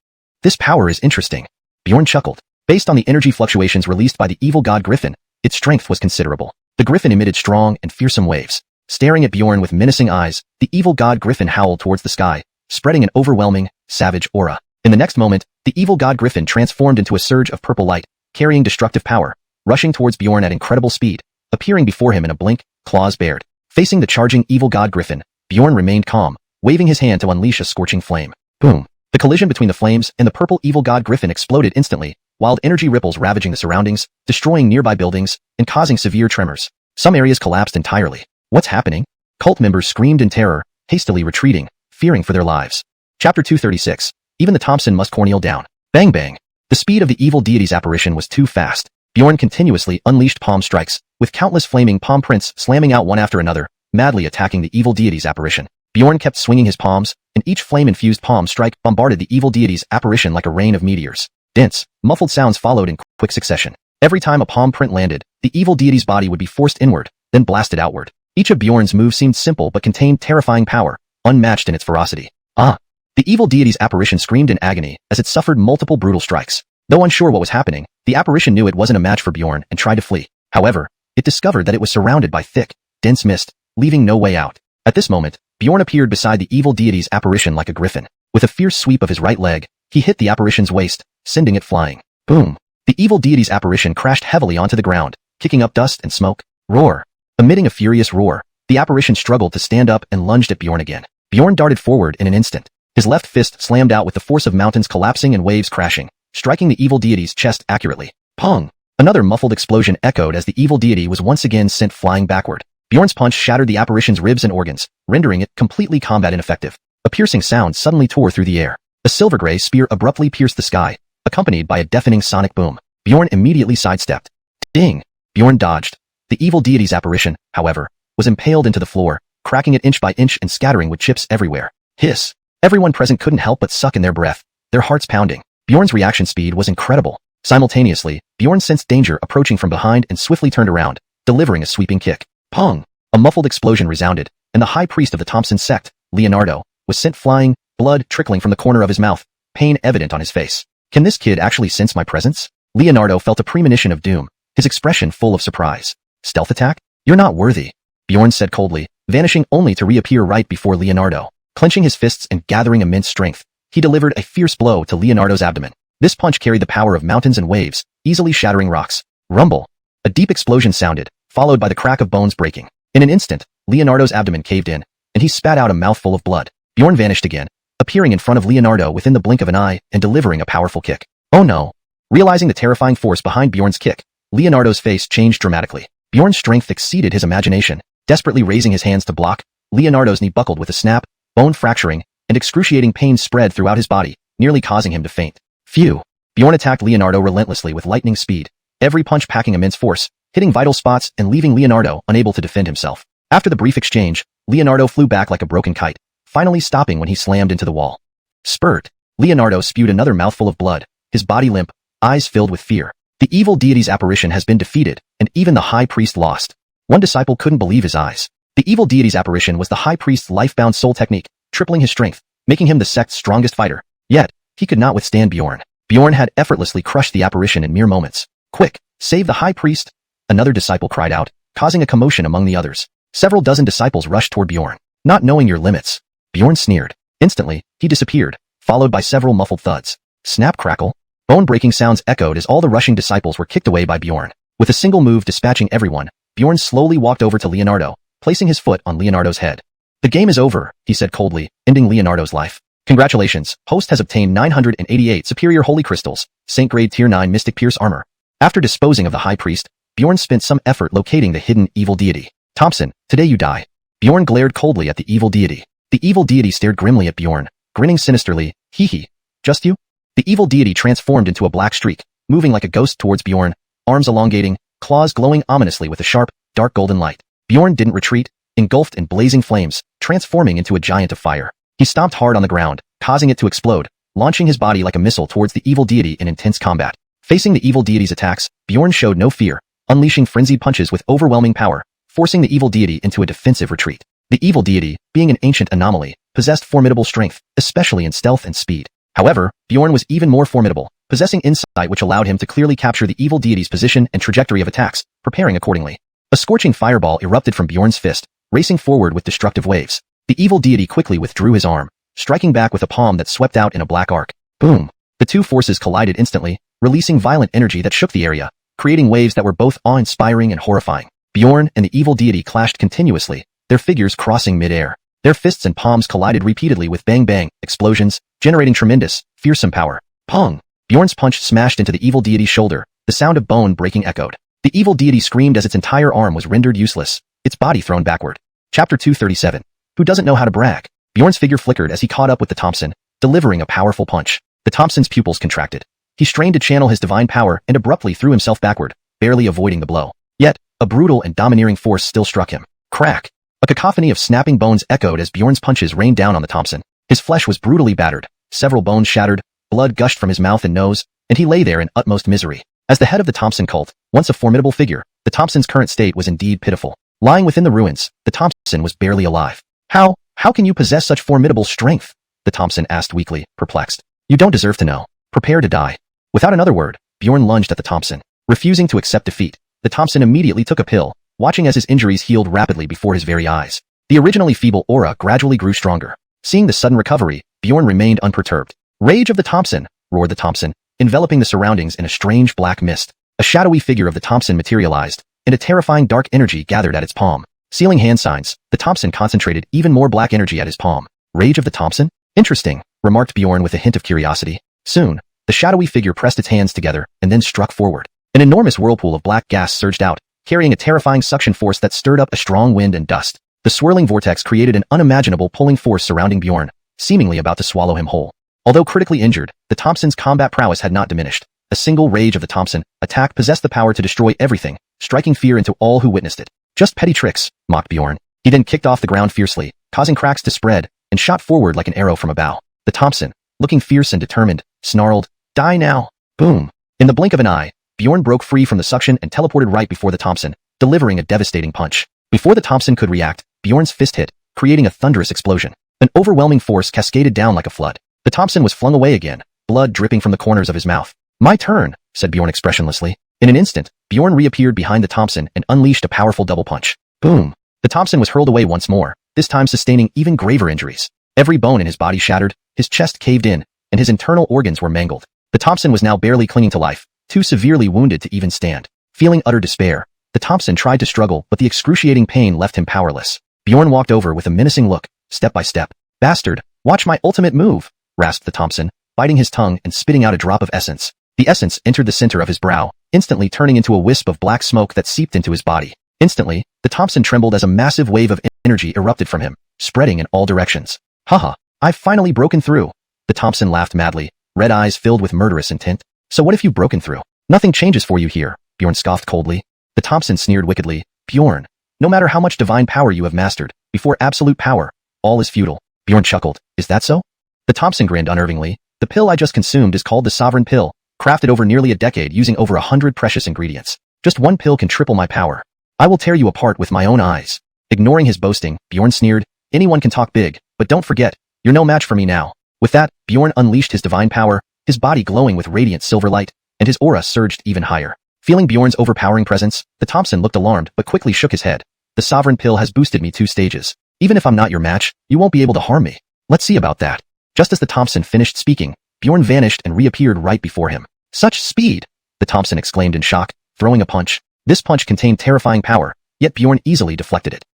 "This power is interesting," Bjorn chuckled. Based on the energy fluctuations released by the evil god griffin, its strength was considerable. The griffin emitted strong and fearsome waves. Staring at Bjorn with menacing eyes, the evil god griffin howled towards the sky, spreading an overwhelming, savage aura. In the next moment, the evil god griffin transformed into a surge of purple light, carrying destructive power, rushing towards Bjorn at incredible speed, appearing before him in a blink, claws bared. Facing the charging evil god griffin, Bjorn remained calm, waving his hand to unleash a scorching flame. Boom! The collision between the flames and the purple evil god griffin exploded instantly, wild energy ripples ravaging the surroundings, destroying nearby buildings, and causing severe tremors. Some areas collapsed entirely. What's happening? Cult members screamed in terror, hastily retreating, fearing for their lives. Chapter 236. Even the Thompson must corneal down. Bang bang. The speed of the evil deity's apparition was too fast. Bjorn continuously unleashed palm strikes, with countless flaming palm prints slamming out one after another, madly attacking the evil deity's apparition. Bjorn kept swinging his palms, and each flame-infused palm strike bombarded the evil deity's apparition like a rain of meteors. Dense, muffled sounds followed in quick succession. Every time a palm print landed, the evil deity's body would be forced inward, then blasted outward. Each of Bjorn's moves seemed simple but contained terrifying power, unmatched in its ferocity. Ah! The evil deity's apparition screamed in agony as it suffered multiple brutal strikes. Though unsure what was happening, the apparition knew it wasn't a match for Bjorn and tried to flee. However, it discovered that it was surrounded by thick, dense mist, leaving no way out. At this moment, Bjorn appeared beside the evil deity's apparition like a griffin. With a fierce sweep of his right leg, he hit the apparition's waist, sending it flying. Boom! The evil deity's apparition crashed heavily onto the ground, kicking up dust and smoke. Roar! Emitting a furious roar, the apparition struggled to stand up and lunged at Bjorn again. Bjorn darted forward in an instant. His left fist slammed out with the force of mountains collapsing and waves crashing, striking the evil deity's chest accurately. Pong! Another muffled explosion echoed as the evil deity was once again sent flying backward. Bjorn's punch shattered the apparition's ribs and organs, rendering it completely combat ineffective. A piercing sound suddenly tore through the air. A silver-gray spear abruptly pierced the sky, accompanied by a deafening sonic boom. Bjorn immediately sidestepped. Ding! Bjorn dodged. The evil deity's apparition, however, was impaled into the floor, cracking it inch by inch and scattering with chips everywhere. Hiss. Everyone present couldn't help but suck in their breath, their hearts pounding. Bjorn's reaction speed was incredible. Simultaneously, Bjorn sensed danger approaching from behind and swiftly turned around, delivering a sweeping kick. Pong! A muffled explosion resounded, and the high priest of the Thompson sect, Leonardo, was sent flying, blood trickling from the corner of his mouth, pain evident on his face. Can this kid actually sense my presence? Leonardo felt a premonition of doom, his expression full of surprise. Stealth attack? You're not worthy, Bjorn said coldly, vanishing only to reappear right before Leonardo. Clenching his fists and gathering immense strength, he delivered a fierce blow to Leonardo's abdomen. This punch carried the power of mountains and waves, easily shattering rocks. Rumble. A deep explosion sounded, followed by the crack of bones breaking. In an instant, Leonardo's abdomen caved in, and he spat out a mouthful of blood. Bjorn vanished again, appearing in front of Leonardo within the blink of an eye and delivering a powerful kick. Oh no! Realizing the terrifying force behind Bjorn's kick, Leonardo's face changed dramatically. Bjorn's strength exceeded his imagination. Desperately raising his hands to block, Leonardo's knee buckled with a snap, bone fracturing, and excruciating pain spread throughout his body, nearly causing him to faint. Phew! Bjorn attacked Leonardo relentlessly with lightning speed, every punch packing immense force, hitting vital spots and leaving Leonardo unable to defend himself. After the brief exchange, Leonardo flew back like a broken kite, finally stopping when he slammed into the wall. Spurt! Leonardo spewed another mouthful of blood, his body limp, eyes filled with fear. The evil deity's apparition has been defeated, and even the high priest lost. One disciple couldn't believe his eyes. The evil deity's apparition was the high priest's life-bound soul technique, tripling his strength, making him the sect's strongest fighter. Yet, he could not withstand Bjorn. Bjorn had effortlessly crushed the apparition in mere moments. Quick, save the high priest! Another disciple cried out, causing a commotion among the others. Several dozen disciples rushed toward Bjorn, not knowing your limits. Bjorn sneered. Instantly, he disappeared, followed by several muffled thuds. Snap crackle. Bone-breaking sounds echoed as all the rushing disciples were kicked away by Bjorn. With a single move dispatching everyone, Bjorn slowly walked over to Leonardo, placing his foot on Leonardo's head. The game is over, he said coldly, ending Leonardo's life. Congratulations, host has obtained 988 superior holy crystals, Saint grade tier 9 mystic pierce armor. After disposing of the high priest, Bjorn spent some effort locating the hidden evil deity. Thompson, today you die. Bjorn glared coldly at the evil deity. The evil deity stared grimly at Bjorn, grinning sinisterly. Hee hee. Just you? The evil deity transformed into a black streak, moving like a ghost towards Bjorn, arms elongating, claws glowing ominously with a sharp, dark golden light. Bjorn didn't retreat, engulfed in blazing flames, transforming into a giant of fire. He stomped hard on the ground, causing it to explode, launching his body like a missile towards the evil deity in intense combat. Facing the evil deity's attacks, Bjorn showed no fear, unleashing frenzied punches with overwhelming power, forcing the evil deity into a defensive retreat. The evil deity, being an ancient anomaly, possessed formidable strength, especially in stealth and speed. However, Bjorn was even more formidable, possessing insight which allowed him to clearly capture the evil deity's position and trajectory of attacks, preparing accordingly. A scorching fireball erupted from Bjorn's fist, racing forward with destructive waves. The evil deity quickly withdrew his arm, striking back with a palm that swept out in a black arc. Boom! The two forces collided instantly, releasing violent energy that shook the area, creating waves that were both awe-inspiring and horrifying. Bjorn and the evil deity clashed continuously, their figures crossing mid-air. Their fists and palms collided repeatedly with bang-bang explosions, generating tremendous, fearsome power. Pong! Bjorn's punch smashed into the evil deity's shoulder, the sound of bone breaking echoed. The evil deity screamed as its entire arm was rendered useless, its body thrown backward. Chapter 237. Who doesn't know how to brag? Bjorn's figure flickered as he caught up with the Thompson, delivering a powerful punch. The Thompson's pupils contracted. He strained to channel his divine power and abruptly threw himself backward, barely avoiding the blow. Yet, a brutal and domineering force still struck him. Crack! A cacophony of snapping bones echoed as Bjorn's punches rained down on the Thompson. His flesh was brutally battered, several bones shattered, blood gushed from his mouth and nose, and he lay there in utmost misery. As the head of the Thompson cult, once a formidable figure, the Thompson's current state was indeed pitiful. Lying within the ruins, the Thompson was barely alive. How can you possess such formidable strength? The Thompson asked weakly, perplexed. You don't deserve to know. Prepare to die. Without another word, Bjorn lunged at the Thompson. Refusing to accept defeat, the Thompson immediately took a pill, watching as his injuries healed rapidly before his very eyes. The originally feeble aura gradually grew stronger. Seeing the sudden recovery, Bjorn remained unperturbed. Rage of the Thompson, roared the Thompson, enveloping the surroundings in a strange black mist. A shadowy figure of the Thompson materialized, and a terrifying dark energy gathered at its palm. Sealing hand signs, the Thompson concentrated even more black energy at his palm. Rage of the Thompson? Interesting, remarked Bjorn with a hint of curiosity. Soon, the shadowy figure pressed its hands together and then struck forward. An enormous whirlpool of black gas surged out, carrying a terrifying suction force that stirred up a strong wind and dust. The swirling vortex created an unimaginable pulling force surrounding Bjorn, seemingly about to swallow him whole. Although critically injured, the Thompson's combat prowess had not diminished. A single rage of the Thompson attack possessed the power to destroy everything, striking fear into all who witnessed it. Just petty tricks, mocked Bjorn. He then kicked off the ground fiercely, causing cracks to spread, and shot forward like an arrow from a bow. The Thompson, looking fierce and determined, snarled, "Die now!" Boom! In the blink of an eye, Bjorn broke free from the suction and teleported right before the Thompson, delivering a devastating punch. Before the Thompson could react, Bjorn's fist hit, creating a thunderous explosion. An overwhelming force cascaded down like a flood. The Thompson was flung away again, blood dripping from the corners of his mouth. "My turn," said Bjorn expressionlessly. In an instant, Bjorn reappeared behind the Thompson and unleashed a powerful double punch. Boom! The Thompson was hurled away once more, this time sustaining even graver injuries. Every bone in his body shattered, his chest caved in, and his internal organs were mangled. The Thompson was now barely clinging to life, too severely wounded to even stand. Feeling utter despair, the Thompson tried to struggle, but the excruciating pain left him powerless. Bjorn walked over with a menacing look, step by step. "Bastard, watch my ultimate move," rasped the Thompson, biting his tongue and spitting out a drop of essence. The essence entered the center of his brow, instantly turning into a wisp of black smoke that seeped into his body. Instantly, the Thompson trembled as a massive wave of energy erupted from him, spreading in all directions. "Haha, I've finally broken through." The Thompson laughed madly, red eyes filled with murderous intent. "So what if you've broken through? Nothing changes for you here," Bjorn scoffed coldly. The Thompson sneered wickedly, "Bjorn, no matter how much divine power you have mastered, before absolute power, all is futile." Bjorn chuckled, "Is that so?" The Thompson grinned unnervingly. "The pill I just consumed is called the Sovereign Pill, crafted over nearly a decade using over 100 precious ingredients. Just one pill can triple my power. I will tear you apart with my own eyes." Ignoring his boasting, Bjorn sneered, "Anyone can talk big, but don't forget, you're no match for me now." With that, Bjorn unleashed his divine power, his body glowing with radiant silver light, and his aura surged even higher. Feeling Bjorn's overpowering presence, the Thompson looked alarmed but quickly shook his head. "The Sovereign Pill has boosted me 2 stages. Even if I'm not your match, you won't be able to harm me. Let's see about that." Just as the Thompson finished speaking, Bjorn vanished and reappeared right before him. "Such speed!" the Thompson exclaimed in shock, throwing a punch. This punch contained terrifying power, yet Bjorn easily deflected it.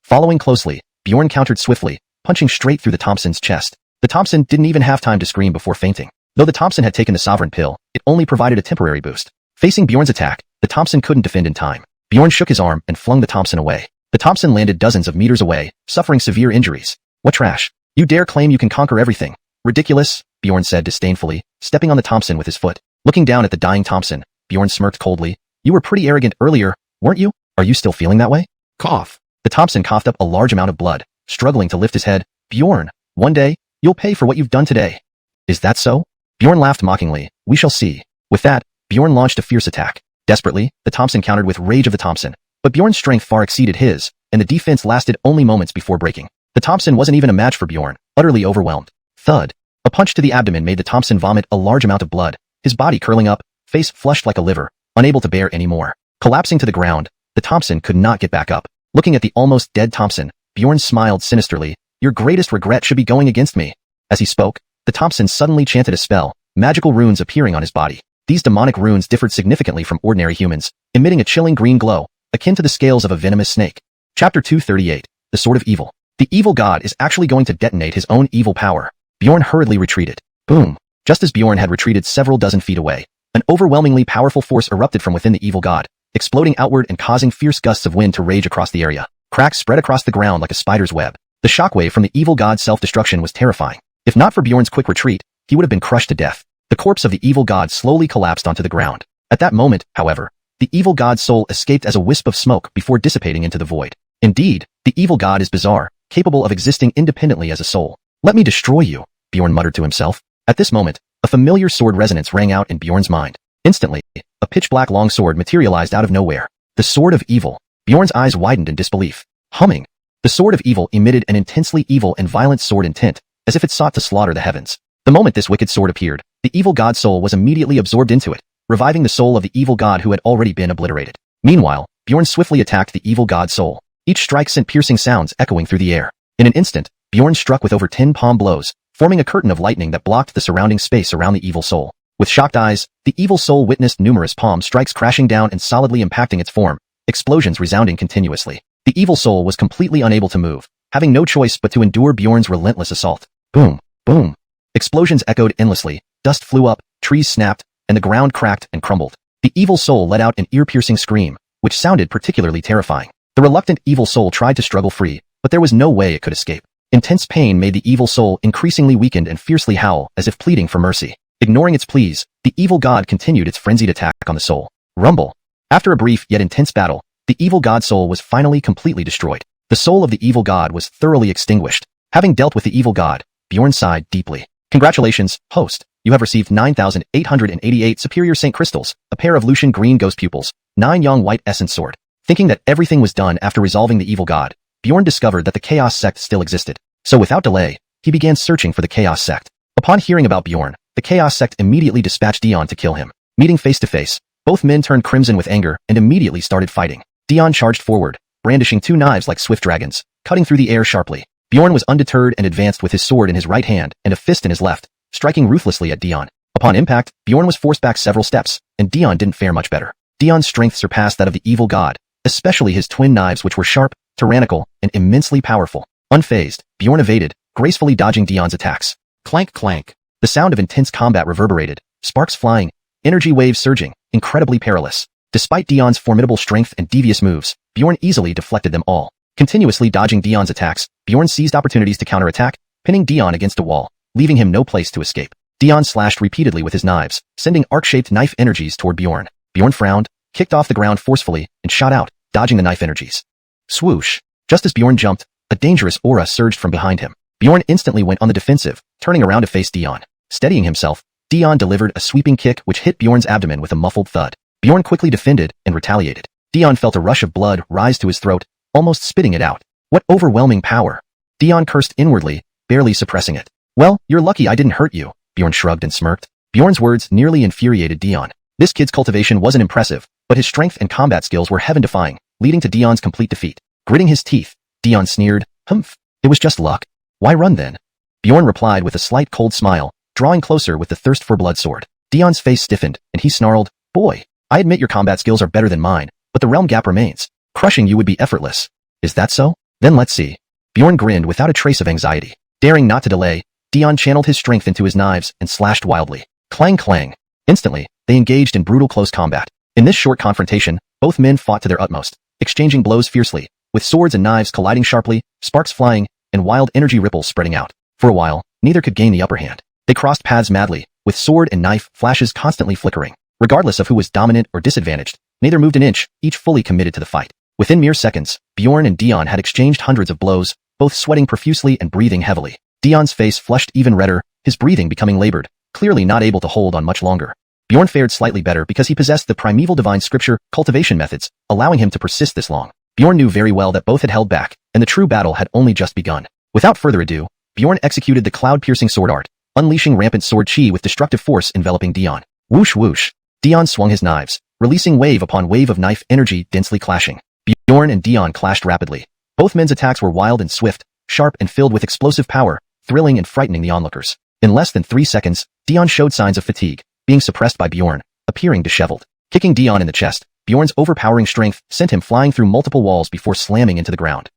Following closely, Bjorn countered swiftly, punching straight through the Thompson's chest. The Thompson didn't even have time to scream before fainting. Though the Thompson had taken the Sovereign Pill, it only provided a temporary boost. Facing Bjorn's attack, the Thompson couldn't defend in time. Bjorn shook his arm and flung the Thompson away. The Thompson landed dozens of meters away, suffering severe injuries. "What trash? You dare claim you can conquer everything? Ridiculous," Bjorn said disdainfully, stepping on the Thompson with his foot. Looking down at the dying Thompson, Bjorn smirked coldly. "You were pretty arrogant earlier, weren't you? Are you still feeling that way?" Cough. The Thompson coughed up a large amount of blood, struggling to lift his head. "Bjorn, one day, you'll pay for what you've done today." "Is that so?" Bjorn laughed mockingly. "We shall see." With that, Bjorn launched a fierce attack. Desperately, the Thompson countered with rage of the Thompson, but Bjorn's strength far exceeded his, and the defense lasted only moments before breaking. The Thompson wasn't even a match for Bjorn, utterly overwhelmed. Thud. A punch to the abdomen made the Thompson vomit a large amount of blood, his body curling up, face flushed like a liver, unable to bear any more. Collapsing to the ground, the Thompson could not get back up. Looking at the almost dead Thompson, Bjorn smiled sinisterly. "Your greatest regret should be going against me." As he spoke, the Thompson suddenly chanted a spell, magical runes appearing on his body. These demonic runes differed significantly from ordinary humans, emitting a chilling green glow, akin to the scales of a venomous snake. Chapter 238, The Sword of Evil. The evil god is actually going to detonate his own evil power. Bjorn hurriedly retreated. Boom. Just as Bjorn had retreated several dozen feet away, an overwhelmingly powerful force erupted from within the evil god, exploding outward and causing fierce gusts of wind to rage across the area. Cracks spread across the ground like a spider's web. The shockwave from the evil god's self-destruction was terrifying. If not for Bjorn's quick retreat, he would have been crushed to death. The corpse of the evil god slowly collapsed onto the ground. At that moment, however, the evil god's soul escaped as a wisp of smoke before dissipating into the void. Indeed, the evil god is bizarre, capable of existing independently as a soul. "Let me destroy you," Bjorn muttered to himself. At this moment, a familiar sword resonance rang out in Bjorn's mind. Instantly, a pitch-black long sword materialized out of nowhere. The Sword of Evil. Bjorn's eyes widened in disbelief. Humming. The Sword of Evil emitted an intensely evil and violent sword intent, as if it sought to slaughter the heavens. The moment this wicked sword appeared, the evil god's soul was immediately absorbed into it, reviving the soul of the evil god who had already been obliterated. Meanwhile, Bjorn swiftly attacked the evil god's soul. Each strike sent piercing sounds echoing through the air. In an instant, Bjorn struck with over 10 palm blows, forming a curtain of lightning that blocked the surrounding space around the evil soul. With shocked eyes, the evil soul witnessed numerous palm strikes crashing down and solidly impacting its form, explosions resounding continuously. The evil soul was completely unable to move, having no choice but to endure Bjorn's relentless assault. Boom, boom. Explosions echoed endlessly, dust flew up, trees snapped, and the ground cracked and crumbled. The evil soul let out an ear-piercing scream, which sounded particularly terrifying. The reluctant evil soul tried to struggle free, but there was no way it could escape. Intense pain made the evil soul increasingly weakened and fiercely howl as if pleading for mercy. Ignoring its pleas, the evil god continued its frenzied attack on the soul. Rumble. After a brief yet intense battle, the evil god soul was finally completely destroyed. The soul of the evil god was thoroughly extinguished. Having dealt with the evil god, Bjorn sighed deeply. Congratulations, host. You have received 9,888 superior saint crystals, a pair of Lucian green ghost pupils, 9 yang white essence sword. Thinking that everything was done after resolving the evil god, Bjorn discovered that the chaos sect still existed. So without delay, he began searching for the chaos sect. Upon hearing about Bjorn, the chaos sect immediately dispatched Dion to kill him. Meeting face to face, both men turned crimson with anger and immediately started fighting. Dion charged forward, brandishing 2 knives like swift dragons, cutting through the air sharply. Bjorn was undeterred and advanced with his sword in his right hand and a fist in his left, striking ruthlessly at Dion. Upon impact, Bjorn was forced back several steps, and Dion didn't fare much better. Dion's strength surpassed that of the evil god, especially his twin knives which were sharp, tyrannical, and immensely powerful. Unfazed, Bjorn evaded, gracefully dodging Dion's attacks. Clank clank. The sound of intense combat reverberated, sparks flying, energy waves surging, incredibly perilous. Despite Dion's formidable strength and devious moves, Bjorn easily deflected them all. Continuously dodging Dion's attacks, Bjorn seized opportunities to counterattack, pinning Dion against a wall, leaving him no place to escape. Dion slashed repeatedly with his knives, sending arc-shaped knife energies toward Bjorn. Bjorn frowned, kicked off the ground forcefully, and shot out, dodging the knife energies. Swoosh! Just as Bjorn jumped, a dangerous aura surged from behind him. Bjorn instantly went on the defensive, turning around to face Dion. Steadying himself, Dion delivered a sweeping kick which hit Bjorn's abdomen with a muffled thud. Bjorn quickly defended and retaliated. Dion felt a rush of blood rise to his throat, almost spitting it out. What overwhelming power! Dion cursed inwardly, barely suppressing it. Well, you're lucky I didn't hurt you, Bjorn shrugged and smirked. Bjorn's words nearly infuriated Dion. This kid's cultivation wasn't impressive, but his strength and combat skills were heaven-defying, leading to Dion's complete defeat. Gritting his teeth, Dion sneered, "Humph, it was just luck. Why run then?" Bjorn replied with a slight cold smile, drawing closer with the thirst for blood sword. Dion's face stiffened, and he snarled, "Boy, I admit your combat skills are better than mine, but the realm gap remains. Crushing you would be effortless. Is that so? Then let's see." Bjorn grinned without a trace of anxiety. Daring not to delay, Dion channeled his strength into his knives and slashed wildly. Clang clang. Instantly, they engaged in brutal close combat. In this short confrontation, both men fought to their utmost, exchanging blows fiercely, with swords and knives colliding sharply, sparks flying, and wild energy ripples spreading out. For a while, neither could gain the upper hand. They crossed paths madly, with sword and knife flashes constantly flickering. Regardless of who was dominant or disadvantaged, neither moved an inch, each fully committed to the fight. Within mere seconds, Bjorn and Dion had exchanged hundreds of blows, both sweating profusely and breathing heavily. Dion's face flushed even redder, his breathing becoming labored, clearly not able to hold on much longer. Bjorn fared slightly better because he possessed the primeval divine scripture cultivation methods, allowing him to persist this long. Bjorn knew very well that both had held back, and the true battle had only just begun. Without further ado, Bjorn executed the cloud-piercing sword art, unleashing rampant sword chi with destructive force enveloping Dion. Whoosh whoosh. Dion swung his knives, releasing wave upon wave of knife energy densely clashing. Bjorn and Dion clashed rapidly. Both men's attacks were wild and swift, sharp and filled with explosive power, thrilling and frightening the onlookers. In less than 3 seconds, Dion showed signs of fatigue, being suppressed by Bjorn, appearing disheveled. Kicking Dion in the chest, Bjorn's overpowering strength sent him flying through multiple walls before slamming into the ground.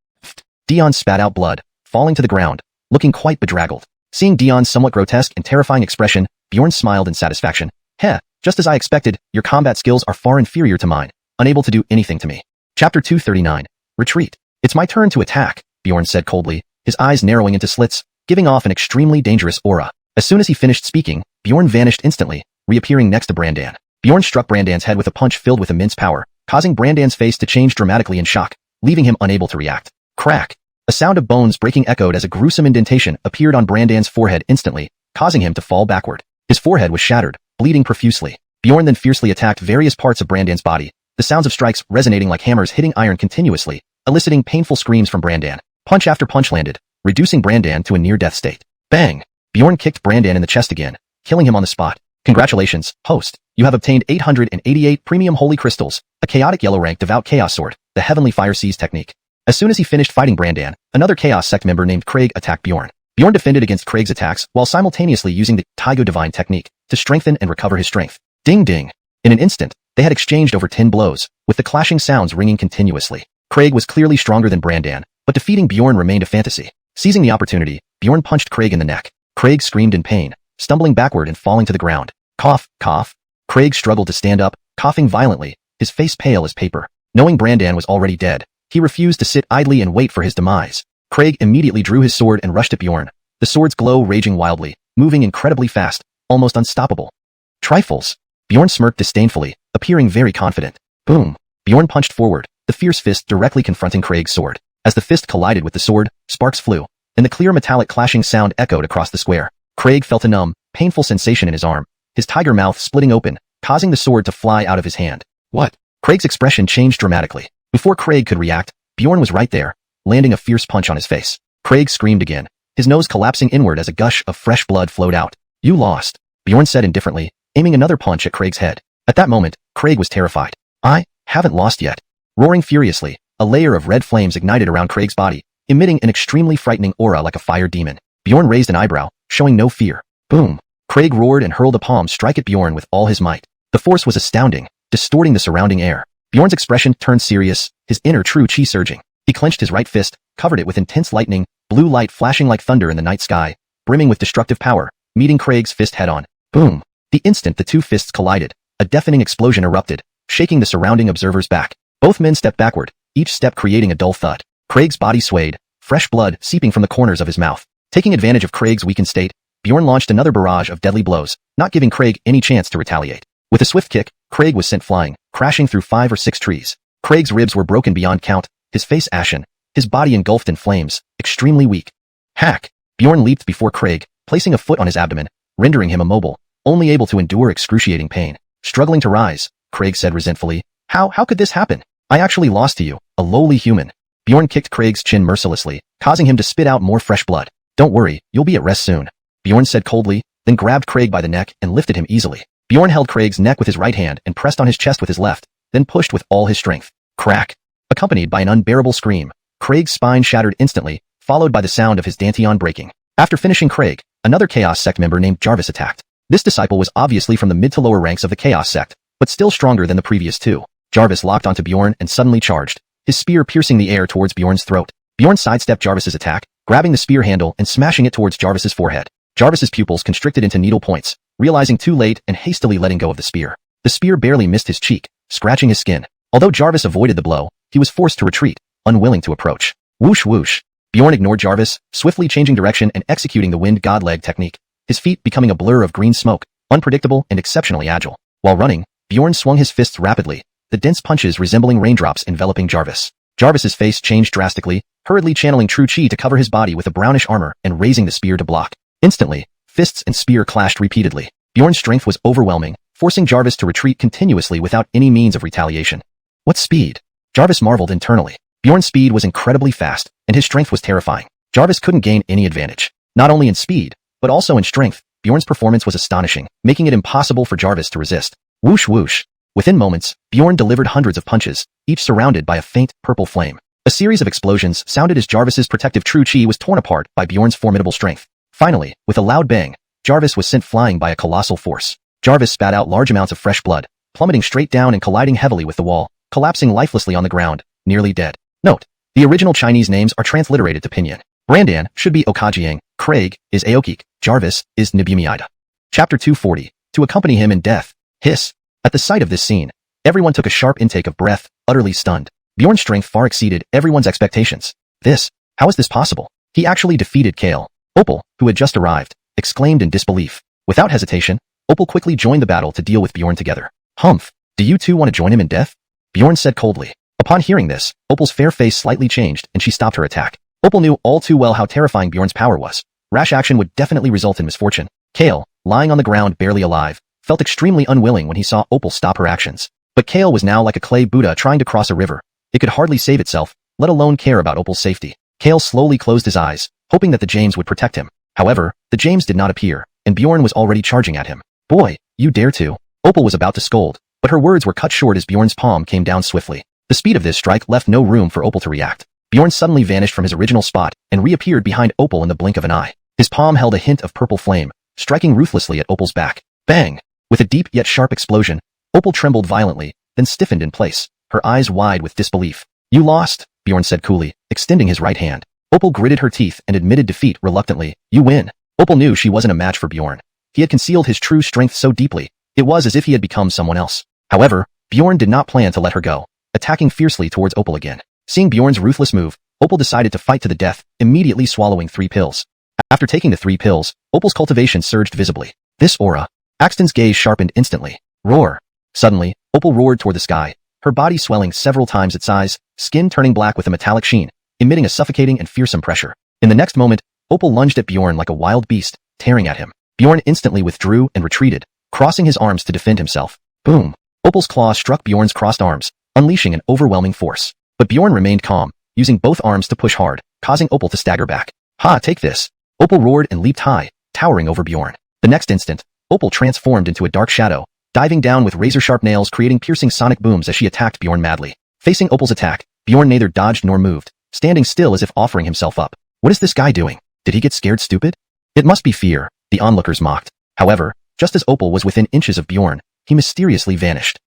Dion spat out blood, falling to the ground, looking quite bedraggled. Seeing Dion's somewhat grotesque and terrifying expression, Bjorn smiled in satisfaction. Heh, just as I expected, your combat skills are far inferior to mine, unable to do anything to me. Chapter 239. Retreat. It's my turn to attack, Bjorn said coldly, his eyes narrowing into slits, giving off an extremely dangerous aura. As soon as he finished speaking, Bjorn vanished instantly, reappearing next to Brandan. Bjorn struck Brandan's head with a punch filled with immense power, causing Brandan's face to change dramatically in shock, leaving him unable to react. Crack! A sound of bones breaking echoed as a gruesome indentation appeared on Brandan's forehead instantly, causing him to fall backward. His forehead was shattered, bleeding profusely. Bjorn then fiercely attacked various parts of Brandan's body, the sounds of strikes resonating like hammers hitting iron continuously, eliciting painful screams from Brandan. Punch after punch landed, reducing Brandan to a near-death state. Bang! Bjorn kicked Brandan in the chest again, killing him on the spot. Congratulations, host. You have obtained 888 premium holy crystals, a chaotic yellow rank devout chaos sword, the heavenly fire seize technique. As soon as he finished fighting Brandan, another chaos sect member named Craig attacked Bjorn. Bjorn defended against Craig's attacks while simultaneously using the Taigo divine technique to strengthen and recover his strength. Ding ding. In an instant, they had exchanged over 10 blows, with the clashing sounds ringing continuously. Craig was clearly stronger than Brandan, but defeating Bjorn remained a fantasy. Seizing the opportunity, Bjorn punched Craig in the neck. Craig screamed in pain, stumbling backward and falling to the ground. Cough, cough. Craig struggled to stand up, coughing violently, his face pale as paper. Knowing Brandan was already dead, he refused to sit idly and wait for his demise. Craig immediately drew his sword and rushed at Bjorn, the sword's glow raging wildly, moving incredibly fast, almost unstoppable. Trifles. Bjorn smirked disdainfully, appearing very confident. Boom. Bjorn punched forward, the fierce fist directly confronting Craig's sword. As the fist collided with the sword, sparks flew, and the clear metallic clashing sound echoed across the square. Craig felt a numb, painful sensation in his arm, his tiger mouth splitting open, causing the sword to fly out of his hand. What? Craig's expression changed dramatically. Before Craig could react, Bjorn was right there, landing a fierce punch on his face. Craig screamed again, his nose collapsing inward as a gush of fresh blood flowed out. You lost, Bjorn said indifferently, aiming another punch at Craig's head. At that moment, Craig was terrified. I haven't lost yet. Roaring furiously, a layer of red flames ignited around Craig's body, emitting an extremely frightening aura like a fire demon. Bjorn raised an eyebrow, showing no fear. Boom. Craig roared and hurled a palm strike at Bjorn with all his might. The force was astounding, distorting the surrounding air. Bjorn's expression turned serious, his inner true chi surging. He clenched his right fist, covered it with intense lightning, blue light flashing like thunder in the night sky, brimming with destructive power, meeting Craig's fist head-on. Boom. The instant the two fists collided, a deafening explosion erupted, shaking the surrounding observers back. Both men stepped backward, each step creating a dull thud. Craig's body swayed, fresh blood seeping from the corners of his mouth. Taking advantage of Craig's weakened state, Bjorn launched another barrage of deadly blows, not giving Craig any chance to retaliate. With a swift kick, Craig was sent flying, crashing through 5 or 6 trees. Craig's ribs were broken beyond count, his face ashen, his body engulfed in flames, extremely weak. Hack! Bjorn leaped before Craig, placing a foot on his abdomen, rendering him immobile, only able to endure excruciating pain. Struggling to rise, Craig said resentfully, How could this happen? I actually lost to you, a lowly human. Bjorn kicked Craig's chin mercilessly, causing him to spit out more fresh blood. Don't worry, you'll be at rest soon, Bjorn said coldly, then grabbed Craig by the neck and lifted him easily. Bjorn held Craig's neck with his right hand and pressed on his chest with his left, then pushed with all his strength. Crack! Accompanied by an unbearable scream, Craig's spine shattered instantly, followed by the sound of his dantian breaking. After finishing Craig, another Chaos Sect member named Jarvis attacked. This disciple was obviously from the mid to lower ranks of the Chaos Sect, but still stronger than the previous two. Jarvis locked onto Bjorn and suddenly charged, his spear piercing the air towards Bjorn's throat. Bjorn sidestepped Jarvis's attack, grabbing the spear handle and smashing it towards Jarvis's forehead. Jarvis's pupils constricted into needle points, realizing too late and hastily letting go of the spear. The spear barely missed his cheek, scratching his skin. Although Jarvis avoided the blow, he was forced to retreat, unwilling to approach. Whoosh whoosh. Bjorn ignored Jarvis, swiftly changing direction and executing the wind god leg technique, his feet becoming a blur of green smoke, unpredictable and exceptionally agile. While running, Bjorn swung his fists rapidly, the dense punches resembling raindrops enveloping Jarvis. Jarvis's face changed drastically, hurriedly channeling true chi to cover his body with a brownish armor and raising the spear to block. Instantly, fists and spear clashed repeatedly. Bjorn's strength was overwhelming, forcing Jarvis to retreat continuously without any means of retaliation. What speed? Jarvis marveled internally. Bjorn's speed was incredibly fast, and his strength was terrifying. Jarvis couldn't gain any advantage. Not only in speed, but also in strength, Bjorn's performance was astonishing, making it impossible for Jarvis to resist. Whoosh whoosh. Within moments, Bjorn delivered hundreds of punches, each surrounded by a faint, purple flame. A series of explosions sounded as Jarvis's protective true chi was torn apart by Bjorn's formidable strength. Finally, with a loud bang, Jarvis was sent flying by a colossal force. Jarvis spat out large amounts of fresh blood, plummeting straight down and colliding heavily with the wall, collapsing lifelessly on the ground, nearly dead. Note: the original Chinese names are transliterated to Pinyin. Brandan should be Okajiang, Craig is Aokik, Jarvis is Nibumiida. Chapter 240. To accompany him in death. Hiss. At the sight of this scene, everyone took a sharp intake of breath, utterly stunned. Bjorn's strength far exceeded everyone's expectations. How is this possible? He actually defeated Kale. Opal, who had just arrived, exclaimed in disbelief. Without hesitation, Opal quickly joined the battle to deal with Bjorn together. Humph, do you two want to join him in death? Bjorn said coldly. Upon hearing this, Opal's fair face slightly changed and she stopped her attack. Opal knew all too well how terrifying Bjorn's power was. Rash action would definitely result in misfortune. Kale, lying on the ground barely alive, felt extremely unwilling when he saw Opal stop her actions. But Kale was now like a clay Buddha trying to cross a river. It could hardly save itself, let alone care about Opal's safety. Kale slowly closed his eyes, hoping that the James would protect him. However, the James did not appear, and Bjorn was already charging at him. Boy, you dare to. Opal was about to scold, but her words were cut short as Bjorn's palm came down swiftly. The speed of this strike left no room for Opal to react. Bjorn suddenly vanished from his original spot and reappeared behind Opal in the blink of an eye. His palm held a hint of purple flame, striking ruthlessly at Opal's back. Bang! With a deep yet sharp explosion, Opal trembled violently, then stiffened in place, her eyes wide with disbelief. You lost, Bjorn said coolly, extending his right hand. Opal gritted her teeth and admitted defeat reluctantly. You win. Opal knew she wasn't a match for Bjorn. He had concealed his true strength so deeply, it was as if he had become someone else. However, Bjorn did not plan to let her go, attacking fiercely towards Opal again. Seeing Bjorn's ruthless move, Opal decided to fight to the death, immediately swallowing 3 pills. After taking the 3 pills, Opal's cultivation surged visibly. This aura. Axton's gaze sharpened instantly. Roar. Suddenly, Opal roared toward the sky, her body swelling several times its size, skin turning black with a metallic sheen, emitting a suffocating and fearsome pressure. In the next moment, Opal lunged at Bjorn like a wild beast, tearing at him. Bjorn instantly withdrew and retreated, crossing his arms to defend himself. Boom! Opal's claw struck Bjorn's crossed arms, unleashing an overwhelming force. But Bjorn remained calm, using both arms to push hard, causing Opal to stagger back. Ha, take this! Opal roared and leaped high, towering over Bjorn. The next instant, Opal transformed into a dark shadow, diving down with razor-sharp nails creating piercing sonic booms as she attacked Bjorn madly. Facing Opal's attack, Bjorn neither dodged nor moved, standing still as if offering himself up. What is this guy doing? Did he get scared stupid? It must be fear, the onlookers mocked. However, just as Opal was within inches of Bjorn, he mysteriously vanished.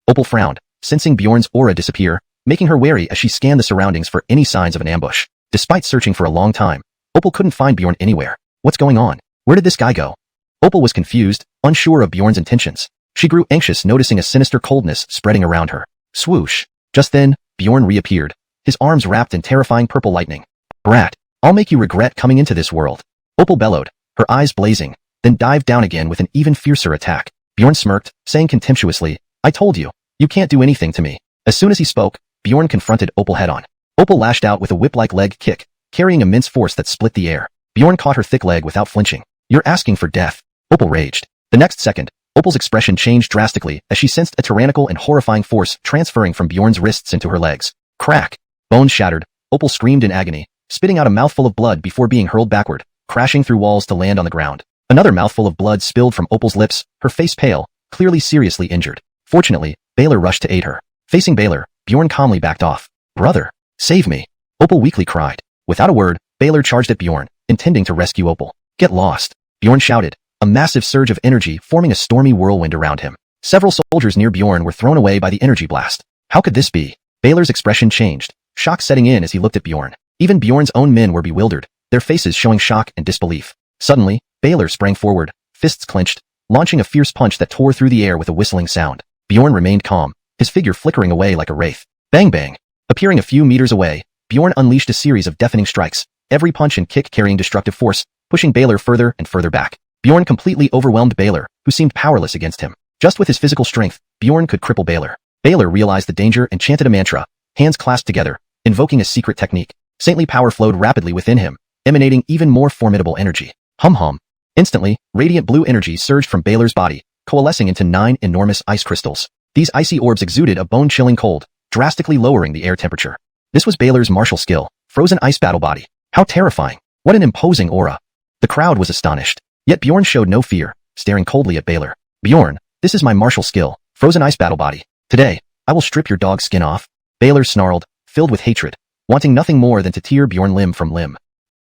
Opal frowned, sensing Bjorn's aura disappear, making her wary as she scanned the surroundings for any signs of an ambush. Despite searching for a long time, Opal couldn't find Bjorn anywhere. What's going on? Where did this guy go? Opal was confused, unsure of Bjorn's intentions. She grew anxious, noticing a sinister coldness spreading around her. Swoosh! Just then, Bjorn reappeared, his arms wrapped in terrifying purple lightning. Brat, I'll make you regret coming into this world. Opal bellowed, her eyes blazing, then dived down again with an even fiercer attack. Bjorn smirked, saying contemptuously, I told you, you can't do anything to me. As soon as he spoke, Bjorn confronted Opal head-on. Opal lashed out with a whip-like leg kick, carrying immense force that split the air. Bjorn caught her thick leg without flinching. You're asking for death. Opal raged. The next second, Opal's expression changed drastically as she sensed a tyrannical and horrifying force transferring from Bjorn's wrists into her legs. Crack! Bones shattered. Opal screamed in agony, spitting out a mouthful of blood before being hurled backward, crashing through walls to land on the ground. Another mouthful of blood spilled from Opal's lips, her face pale, clearly seriously injured. Fortunately, Baylor rushed to aid her. Facing Baylor, Bjorn calmly backed off. Brother, save me! Opal weakly cried. Without a word, Baylor charged at Bjorn, intending to rescue Opal. Get lost! Bjorn shouted, a massive surge of energy forming a stormy whirlwind around him. Several soldiers near Bjorn were thrown away by the energy blast. How could this be? Baylor's expression changed, shock setting in as he looked at Bjorn. Even Bjorn's own men were bewildered, their faces showing shock and disbelief. Suddenly, Baylor sprang forward, fists clenched, launching a fierce punch that tore through the air with a whistling sound. Bjorn remained calm, his figure flickering away like a wraith. Bang bang! Appearing a few meters away, Bjorn unleashed a series of deafening strikes, every punch and kick carrying destructive force, pushing Baylor further and further back. Bjorn completely overwhelmed Baylor, who seemed powerless against him. Just with his physical strength, Bjorn could cripple Baylor. Baylor realized the danger and chanted a mantra, hands clasped together, invoking a secret technique. Saintly power flowed rapidly within him, emanating even more formidable energy. Hum. Instantly, radiant blue energy surged from Baylor's body, coalescing into 9 enormous ice crystals. These icy orbs exuded a bone-chilling cold, drastically lowering the air temperature. This was Baylor's martial skill, frozen ice battle body. How terrifying! What an imposing aura! The crowd was astonished. Yet Bjorn showed no fear, staring coldly at Baylor. Bjorn, this is my martial skill, frozen ice battle body. Today, I will strip your dog's skin off. Baylor snarled, filled with hatred, wanting nothing more than to tear Bjorn limb from limb.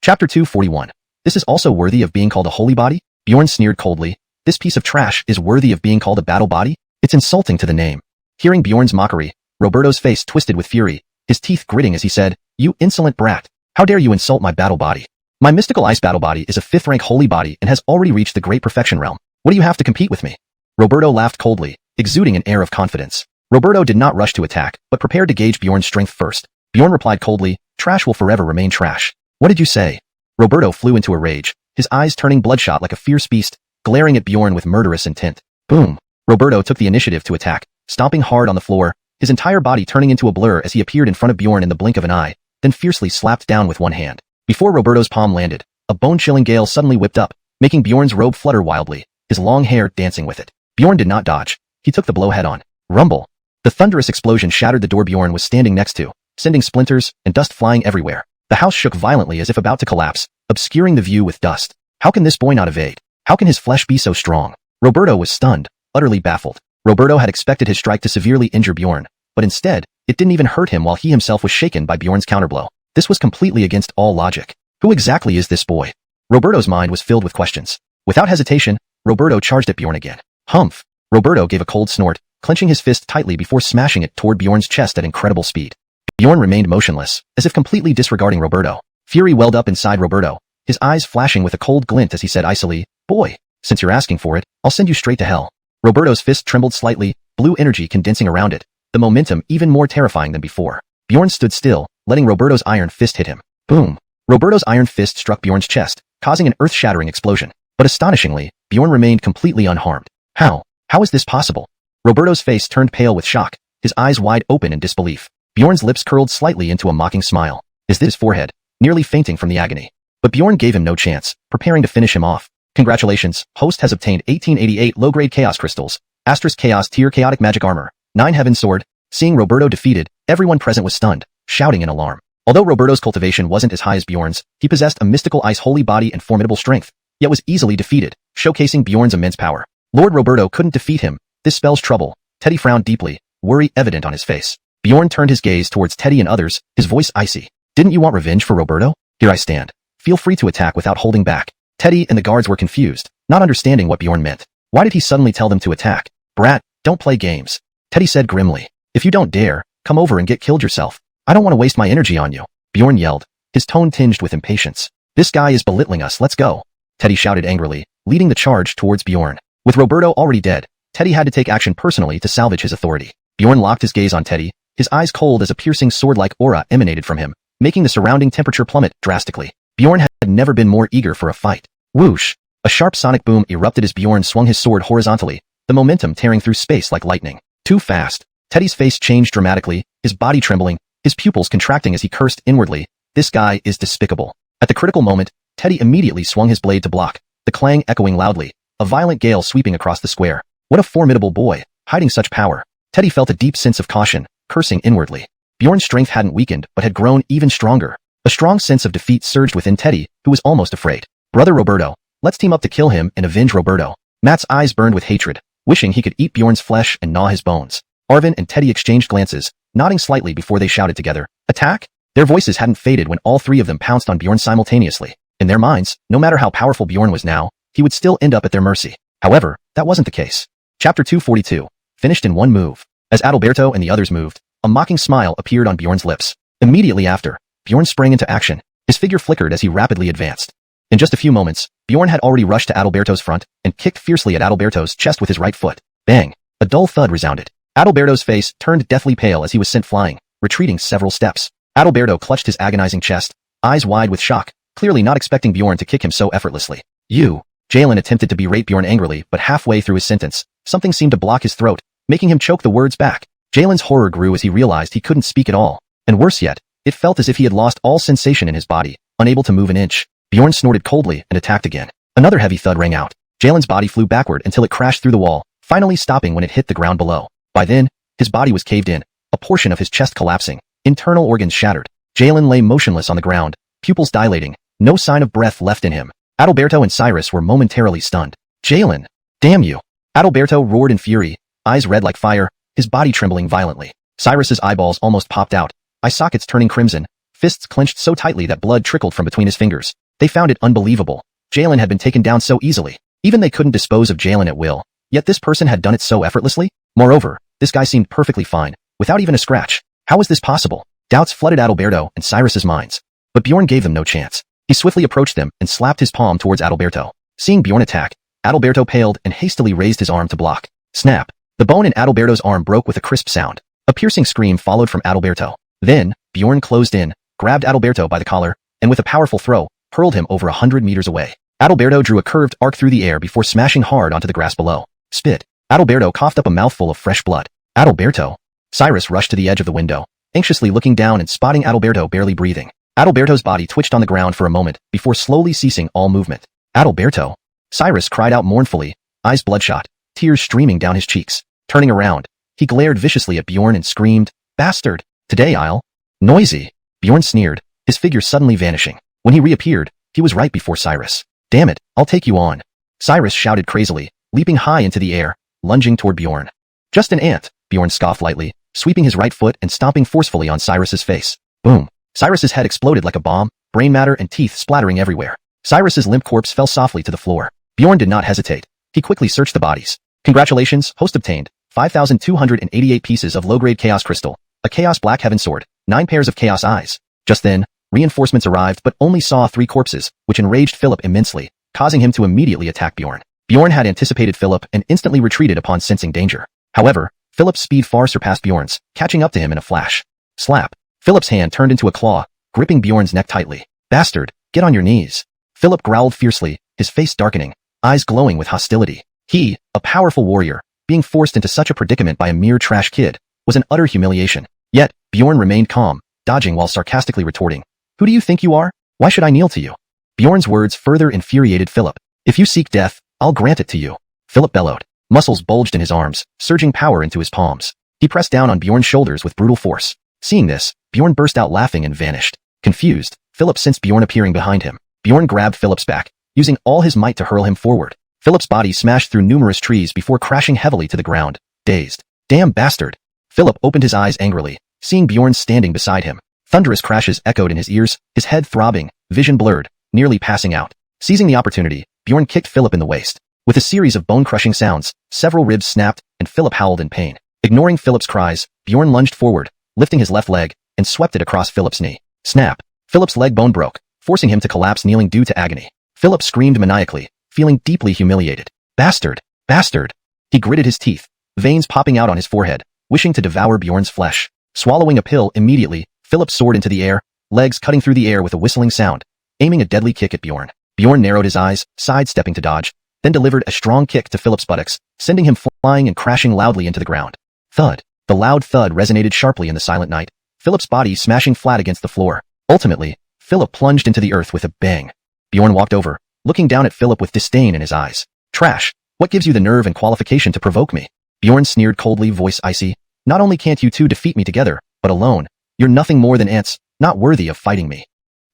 Chapter 241. This is also worthy of being called a holy body? Bjorn sneered coldly. This piece of trash is worthy of being called a battle body? It's insulting to the name. Hearing Bjorn's mockery, Roberto's face twisted with fury, his teeth gritting as he said, You insolent brat! How dare you insult my battle body? My mystical ice battle body is a 5th rank holy body and has already reached the great perfection realm. What do you have to compete with me? Roberto laughed coldly, exuding an air of confidence. Roberto did not rush to attack, but prepared to gauge Bjorn's strength first. Bjorn replied coldly, Trash will forever remain trash. What did you say? Roberto flew into a rage, his eyes turning bloodshot like a fierce beast, glaring at Bjorn with murderous intent. Boom! Roberto took the initiative to attack, stomping hard on the floor, his entire body turning into a blur as he appeared in front of Bjorn in the blink of an eye, then fiercely slapped down with one hand. Before Roberto's palm landed, a bone-chilling gale suddenly whipped up, making Bjorn's robe flutter wildly, his long hair dancing with it. Bjorn did not dodge. He took the blow head-on. Rumble! The thunderous explosion shattered the door Bjorn was standing next to, sending splinters and dust flying everywhere. The house shook violently as if about to collapse, obscuring the view with dust. How can this boy not evade? How can his flesh be so strong? Roberto was stunned, utterly baffled. Roberto had expected his strike to severely injure Bjorn, but instead, it didn't even hurt him while he himself was shaken by Bjorn's counterblow. This was completely against all logic. Who exactly is this boy? Roberto's mind was filled with questions. Without hesitation, Roberto charged at Bjorn again. Humph! Roberto gave a cold snort, clenching his fist tightly before smashing it toward Bjorn's chest at incredible speed. Bjorn remained motionless, as if completely disregarding Roberto. Fury welled up inside Roberto, his eyes flashing with a cold glint as he said icily, Boy, since you're asking for it, I'll send you straight to hell. Roberto's fist trembled slightly, blue energy condensing around it, the momentum even more terrifying than before. Bjorn stood still, letting Roberto's iron fist hit him. Boom! Roberto's iron fist struck Bjorn's chest, causing an earth-shattering explosion. But astonishingly, Bjorn remained completely unharmed. How? How is this possible? Roberto's face turned pale with shock, his eyes wide open in disbelief. Bjorn's lips curled slightly into a mocking smile. Is this his forehead? Nearly fainting from the agony. But Bjorn gave him no chance, preparing to finish him off. Congratulations, host has obtained 1888 low-grade chaos crystals, * chaos tier chaotic magic armor, 9 heaven sword. Seeing Roberto defeated, everyone present was stunned, shouting in alarm. Although Roberto's cultivation wasn't as high as Bjorn's, he possessed a mystical ice holy body and formidable strength, yet was easily defeated, showcasing Bjorn's immense power. Lord Roberto couldn't defeat him. This spells trouble. Teddy frowned deeply, worry evident on his face. Bjorn turned his gaze towards Teddy and others, his voice icy. Didn't you want revenge for Roberto? Here I stand. Feel free to attack without holding back. Teddy and the guards were confused, not understanding what Bjorn meant. Why did he suddenly tell them to attack? Brat, don't play games. Teddy said grimly. If you don't dare, come over and get killed yourself. I don't want to waste my energy on you. Bjorn yelled, his tone tinged with impatience. This guy is belittling us, let's go. Teddy shouted angrily, leading the charge towards Bjorn. With Roberto already dead, Teddy had to take action personally to salvage his authority. Bjorn locked his gaze on Teddy, his eyes cold as a piercing sword-like aura emanated from him, making the surrounding temperature plummet drastically. Bjorn had never been more eager for a fight. Whoosh! A sharp sonic boom erupted as Bjorn swung his sword horizontally, the momentum tearing through space like lightning. Too fast. Teddy's face changed dramatically, his body trembling, his pupils contracting as he cursed inwardly. This guy is despicable. At the critical moment, Teddy immediately swung his blade to block, the clang echoing loudly, a violent gale sweeping across the square. What a formidable boy, hiding such power. Teddy felt a deep sense of caution, cursing inwardly. Bjorn's strength hadn't weakened but had grown even stronger. A strong sense of defeat surged within Teddy, who was almost afraid. Brother Roberto, let's team up to kill him and avenge Roberto. Matt's eyes burned with hatred, wishing he could eat Bjorn's flesh and gnaw his bones. Arvin and Teddy exchanged glances, nodding slightly before they shouted together, attack? Their voices hadn't faded when all three of them pounced on Bjorn simultaneously. In their minds, no matter how powerful Bjorn was now, he would still end up at their mercy. However, that wasn't the case. Chapter 242. Finished in one move. As Adalberto and the others moved, a mocking smile appeared on Bjorn's lips. Immediately after, Bjorn sprang into action. His figure flickered as he rapidly advanced. In just a few moments, Bjorn had already rushed to Adalberto's front and kicked fiercely at Adalberto's chest with his right foot. Bang! A dull thud resounded. Adalberto's face turned deathly pale as he was sent flying, retreating several steps. Adalberto clutched his agonizing chest, eyes wide with shock, clearly not expecting Bjorn to kick him so effortlessly. You! Jalen attempted to berate Bjorn angrily, but halfway through his sentence, something seemed to block his throat, making him choke the words back. Jalen's horror grew as he realized he couldn't speak at all. And worse yet, it felt as if he had lost all sensation in his body, unable to move an inch. Bjorn snorted coldly and attacked again. Another heavy thud rang out. Jalen's body flew backward until it crashed through the wall, finally stopping when it hit the ground below. By then, his body was caved in, a portion of his chest collapsing, internal organs shattered. Jalen lay motionless on the ground, pupils dilating, no sign of breath left in him. Adalberto and Cyrus were momentarily stunned. Jalen! Damn you! Adalberto roared in fury, eyes red like fire, his body trembling violently. Cyrus's eyeballs almost popped out, eye sockets turning crimson, fists clenched so tightly that blood trickled from between his fingers. They found it unbelievable. Jalen had been taken down so easily. Even they couldn't dispose of Jalen at will, yet this person had done it so effortlessly? Moreover, this guy seemed perfectly fine, without even a scratch. How was this possible? Doubts flooded Adalberto and Cyrus's minds. But Bjorn gave them no chance. He swiftly approached them and slapped his palm towards Adalberto. Seeing Bjorn attack, Adalberto paled and hastily raised his arm to block. Snap! The bone in Adalberto's arm broke with a crisp sound. A piercing scream followed from Adalberto. Then, Bjorn closed in, grabbed Adalberto by the collar, and with a powerful throw, hurled him over 100 meters away. Adalberto drew a curved arc through the air before smashing hard onto the grass below. Spit! Adalberto coughed up a mouthful of fresh blood. Adalberto! Cyrus rushed to the edge of the window, anxiously looking down and spotting Adalberto barely breathing. Adalberto's body twitched on the ground for a moment before slowly ceasing all movement. Adalberto! Cyrus cried out mournfully, eyes bloodshot, tears streaming down his cheeks. Turning around, he glared viciously at Bjorn and screamed, Bastard! Today I'll... Noisy! Bjorn sneered, his figure suddenly vanishing. When he reappeared, he was right before Cyrus. Damn it, I'll take you on. Cyrus shouted crazily, leaping high into the air, lunging toward Bjorn. Just an ant, Bjorn scoffed lightly, sweeping his right foot and stomping forcefully on Cyrus's face. Boom! Cyrus's head exploded like a bomb, brain matter and teeth splattering everywhere. Cyrus's limp corpse fell softly to the floor. Bjorn did not hesitate. He quickly searched the bodies. Congratulations, host obtained 5,288 pieces of low-grade chaos crystal, a chaos black heaven sword, 9 pairs of chaos eyes. Just then, reinforcements arrived but only saw 3 corpses, which enraged Philip immensely, causing him to immediately attack Bjorn. Bjorn had anticipated Philip and instantly retreated upon sensing danger. However, Philip's speed far surpassed Bjorn's, catching up to him in a flash. Slap! Philip's hand turned into a claw, gripping Bjorn's neck tightly. Bastard, get on your knees. Philip growled fiercely, his face darkening, eyes glowing with hostility. He, a powerful warrior, being forced into such a predicament by a mere trash kid, was an utter humiliation. Yet, Bjorn remained calm, dodging while sarcastically retorting, "Who do you think you are? Why should I kneel to you?" Bjorn's words further infuriated Philip. "If you seek death, I'll grant it to you." Philip bellowed. Muscles bulged in his arms, surging power into his palms. He pressed down on Bjorn's shoulders with brutal force. Seeing this, Bjorn burst out laughing and vanished. Confused, Philip sensed Bjorn appearing behind him. Bjorn grabbed Philip's back, using all his might to hurl him forward. Philip's body smashed through numerous trees before crashing heavily to the ground, dazed. "Damn bastard!" Philip opened his eyes angrily, seeing Bjorn standing beside him. Thunderous crashes echoed in his ears, his head throbbing, vision blurred, nearly passing out. Seizing the opportunity, Bjorn kicked Philip in the waist. With a series of bone-crushing sounds, several ribs snapped, and Philip howled in pain. Ignoring Philip's cries, Bjorn lunged forward, lifting his left leg, and swept it across Philip's knee. Snap! Philip's leg bone broke, forcing him to collapse kneeling due to agony. Philip screamed maniacally, feeling deeply humiliated. "Bastard! Bastard!" He gritted his teeth, veins popping out on his forehead, wishing to devour Bjorn's flesh. Swallowing a pill immediately, Philip soared into the air, legs cutting through the air with a whistling sound, aiming a deadly kick at Bjorn. Bjorn narrowed his eyes, sidestepping to dodge, then delivered a strong kick to Philip's buttocks, sending him flying and crashing loudly into the ground. Thud. The loud thud resonated sharply in the silent night, Philip's body smashing flat against the floor. Ultimately, Philip plunged into the earth with a bang. Bjorn walked over, looking down at Philip with disdain in his eyes. "Trash. What gives you the nerve and qualification to provoke me?" Bjorn sneered coldly, voice icy. "Not only can't you two defeat me together, but alone. You're nothing more than ants, not worthy of fighting me."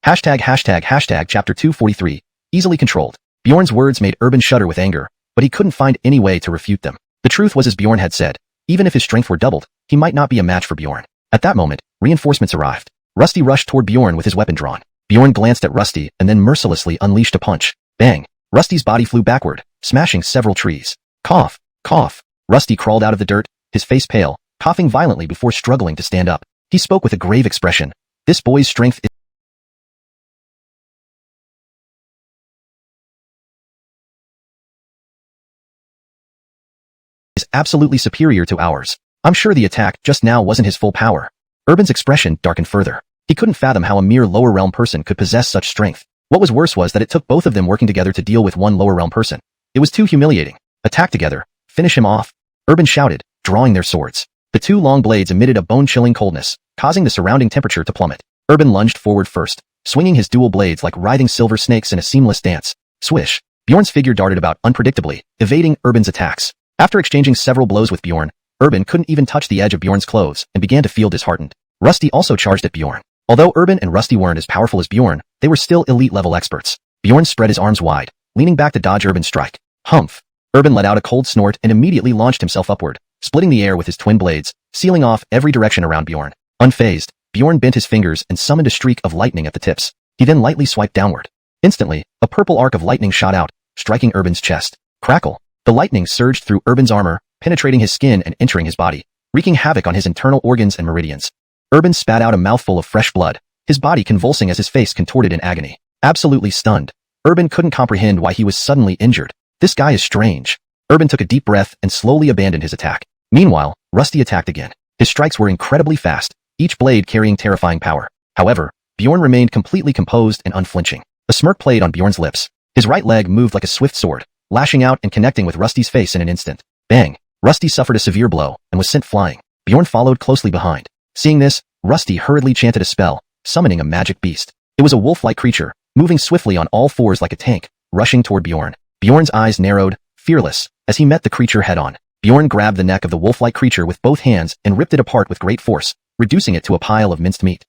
Chapter 243. Easily controlled. Bjorn's words made Urban shudder with anger, but he couldn't find any way to refute them. The truth was as Bjorn had said. Even if his strength were doubled, he might not be a match for Bjorn. At that moment, reinforcements arrived. Rusty rushed toward Bjorn with his weapon drawn. Bjorn glanced at Rusty and then mercilessly unleashed a punch. Bang! Rusty's body flew backward, smashing several trees. Cough! Cough! Rusty crawled out of the dirt, his face pale, coughing violently before struggling to stand up. He spoke with a grave expression. "This boy's strength is absolutely superior to ours. I'm sure the attack just now wasn't his full power." Urban's expression darkened further. He couldn't fathom how a mere lower realm person could possess such strength. What was worse was that it took both of them working together to deal with one lower realm person. It was too humiliating. "Attack together. Finish him off," Urban shouted, drawing their swords. The two long blades emitted a bone-chilling coldness, causing the surrounding temperature to plummet. Urban lunged forward first, swinging his dual blades like writhing silver snakes in a seamless dance. Swish! Bjorn's figure darted about unpredictably, evading Urban's attacks. After exchanging several blows with Bjorn, Urban couldn't even touch the edge of Bjorn's clothes and began to feel disheartened. Rusty also charged at Bjorn. Although Urban and Rusty weren't as powerful as Bjorn, they were still elite-level experts. Bjorn spread his arms wide, leaning back to dodge Urban's strike. Humph! Urban let out a cold snort and immediately launched himself upward, splitting the air with his twin blades, sealing off every direction around Bjorn. Unfazed, Bjorn bent his fingers and summoned a streak of lightning at the tips. He then lightly swiped downward. Instantly, a purple arc of lightning shot out, striking Urban's chest. Crackle! The lightning surged through Urban's armor, penetrating his skin and entering his body, wreaking havoc on his internal organs and meridians. Urban spat out a mouthful of fresh blood, his body convulsing as his face contorted in agony. Absolutely stunned, Urban couldn't comprehend why he was suddenly injured. This guy is strange. Urban took a deep breath and slowly abandoned his attack. Meanwhile, Rusty attacked again. His strikes were incredibly fast, each blade carrying terrifying power. However, Bjorn remained completely composed and unflinching. A smirk played on Bjorn's lips. His right leg moved like a swift sword, lashing out and connecting with Rusty's face in an instant. Bang! Rusty suffered a severe blow and was sent flying. Bjorn followed closely behind. Seeing this, Rusty hurriedly chanted a spell, summoning a magic beast. It was a wolf-like creature, moving swiftly on all fours like a tank, rushing toward Bjorn. Bjorn's eyes narrowed, fearless, as he met the creature head-on. Bjorn grabbed the neck of the wolf-like creature with both hands and ripped it apart with great force, reducing it to a pile of minced meat.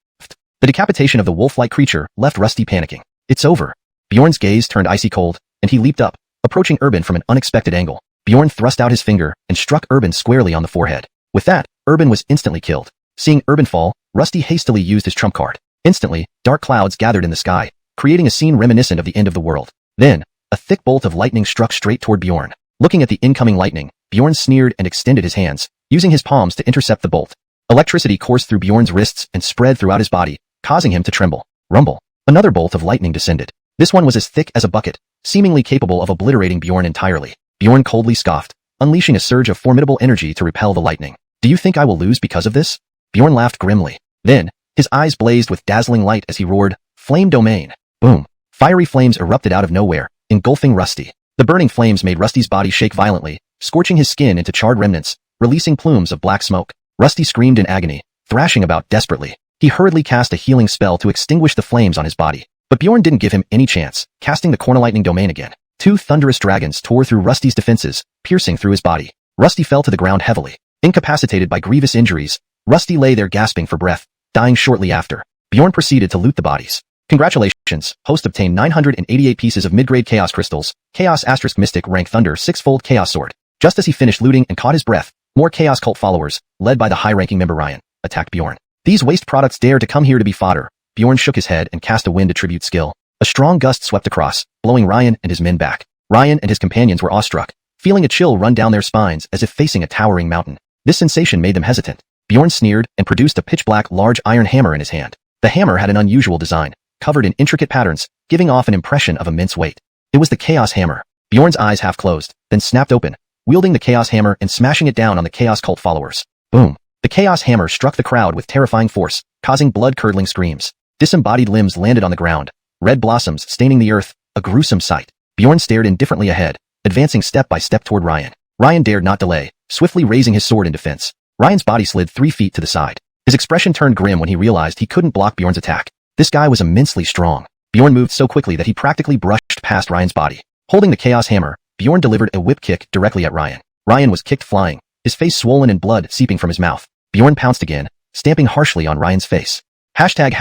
The decapitation of the wolf-like creature left Rusty panicking. It's over. Bjorn's gaze turned icy cold, and he leaped up, approaching Urban from an unexpected angle. Bjorn thrust out his finger and struck Urban squarely on the forehead. With that, Urban was instantly killed. Seeing Urban fall, Rusty hastily used his trump card. Instantly, dark clouds gathered in the sky, creating a scene reminiscent of the end of the world. Then, a thick bolt of lightning struck straight toward Bjorn. Looking at the incoming lightning, Bjorn sneered and extended his hands, using his palms to intercept the bolt. Electricity coursed through Bjorn's wrists and spread throughout his body, causing him to tremble. Rumble. Another bolt of lightning descended. This one was as thick as a bucket, seemingly capable of obliterating Bjorn entirely. Bjorn coldly scoffed, unleashing a surge of formidable energy to repel the lightning. Do you think I will lose because of this? Bjorn laughed grimly. Then, his eyes blazed with dazzling light as he roared, Flame Domain. Boom. Fiery flames erupted out of nowhere, engulfing Rusty. The burning flames made Rusty's body shake violently, scorching his skin into charred remnants, releasing plumes of black smoke. Rusty screamed in agony, thrashing about desperately. He hurriedly cast a healing spell to extinguish the flames on his body. But Bjorn didn't give him any chance, casting the Corner Lightning Domain again. Two thunderous dragons tore through Rusty's defenses, piercing through his body. Rusty fell to the ground heavily. Incapacitated by grievous injuries, Rusty lay there gasping for breath, dying shortly after. Bjorn proceeded to loot the bodies. Congratulations, host obtained 988 pieces of mid-grade Chaos Crystals, Chaos * Mystic rank Thunder 6-fold Chaos Sword. Just as he finished looting and caught his breath, more Chaos Cult followers, led by the high-ranking member Ryan, attacked Bjorn. These waste products dare to come here to be fodder. Bjorn shook his head and cast a wind attribute skill. A strong gust swept across, blowing Ryan and his men back. Ryan and his companions were awestruck, feeling a chill run down their spines as if facing a towering mountain. This sensation made them hesitant. Bjorn sneered and produced a pitch-black large iron hammer in his hand. The hammer had an unusual design, covered in intricate patterns, giving off an impression of immense weight. It was the Chaos Hammer. Bjorn's eyes half closed, then snapped open, wielding the Chaos Hammer and smashing it down on the Chaos Cult followers. Boom! The Chaos Hammer struck the crowd with terrifying force, causing blood-curdling screams. Disembodied limbs landed on the ground, red blossoms staining the earth, a gruesome sight. Bjorn stared indifferently ahead, advancing step by step toward Ryan. Ryan dared not delay, swiftly raising his sword in defense. Ryan's body slid 3 feet to the side. His expression turned grim when he realized he couldn't block Bjorn's attack. This guy was immensely strong. Bjorn moved so quickly that he practically brushed past Ryan's body. Holding the Chaos Hammer, Bjorn delivered a whip kick directly at Ryan. Ryan was kicked flying, his face swollen and blood seeping from his mouth. Bjorn pounced again, stamping harshly on Ryan's face. Hashtag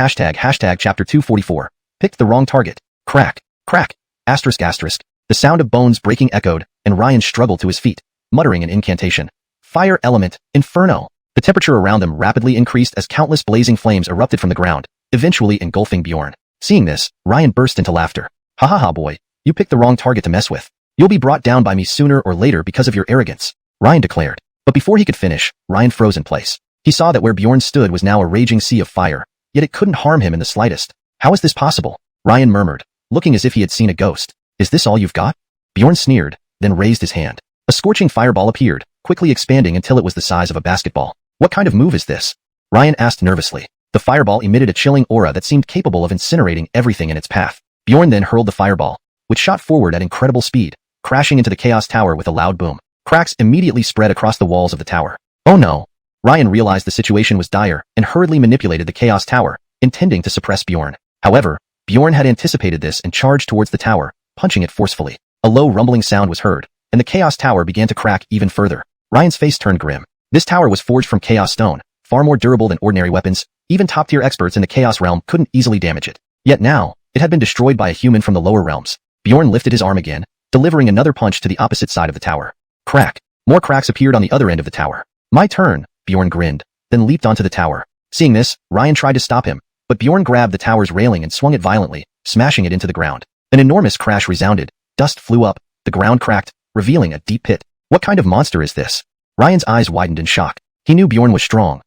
chapter 244. Picked the wrong target. Crack. Crack. Asterisk asterisk. The sound of bones breaking echoed, and Ryan struggled to his feet, muttering an incantation. Fire element, inferno. The temperature around them rapidly increased as countless blazing flames erupted from the ground, eventually engulfing Bjorn. Seeing this, Ryan burst into laughter. Ha ha ha boy, you picked the wrong target to mess with. You'll be brought down by me sooner or later because of your arrogance, Ryan declared. But before he could finish, Ryan froze in place. He saw that where Bjorn stood was now a raging sea of fire, yet it couldn't harm him in the slightest. How is this possible? Ryan murmured, looking as if he had seen a ghost. Is this all you've got? Bjorn sneered, then raised his hand. A scorching fireball appeared, quickly expanding until it was the size of a basketball. What kind of move is this? Ryan asked nervously. The fireball emitted a chilling aura that seemed capable of incinerating everything in its path. Bjorn then hurled the fireball, which shot forward at incredible speed, crashing into the Chaos Tower with a loud boom. Cracks immediately spread across the walls of the tower. Oh no! Ryan realized the situation was dire and hurriedly manipulated the Chaos Tower, intending to suppress Bjorn. However, Bjorn had anticipated this and charged towards the tower, punching it forcefully. A low rumbling sound was heard, and the Chaos Tower began to crack even further. Ryan's face turned grim. This tower was forged from Chaos Stone, far more durable than ordinary weapons. Even top-tier experts in the Chaos realm couldn't easily damage it. Yet now, it had been destroyed by a human from the lower realms. Bjorn lifted his arm again, delivering another punch to the opposite side of the tower. Crack. More cracks appeared on the other end of the tower. My turn, Bjorn grinned, then leaped onto the tower. Seeing this, Ryan tried to stop him, but Bjorn grabbed the tower's railing and swung it violently, smashing it into the ground. An enormous crash resounded, dust flew up, the ground cracked, revealing a deep pit. What kind of monster is this? Ryan's eyes widened in shock. He knew Bjorn was strong,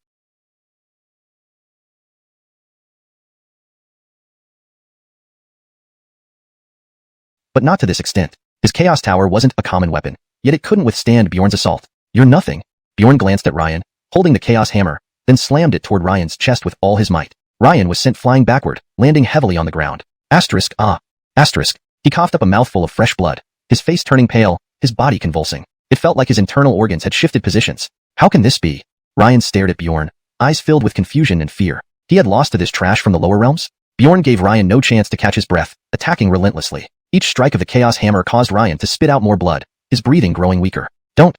but not to this extent. His Chaos Tower wasn't a common weapon, yet it couldn't withstand Bjorn's assault. You're nothing. Bjorn glanced at Ryan, holding the Chaos Hammer, then slammed it toward Ryan's chest with all his might. Ryan was sent flying backward, landing heavily on the ground. Asterisk ah. Asterisk. He coughed up a mouthful of fresh blood, his face turning pale, his body convulsing. It felt like his internal organs had shifted positions. How can this be? Ryan stared at Bjorn, eyes filled with confusion and fear. He had lost to this trash from the lower realms? Bjorn gave Ryan no chance to catch his breath, attacking relentlessly. Each strike of the Chaos Hammer caused Ryan to spit out more blood, his breathing growing weaker. Don't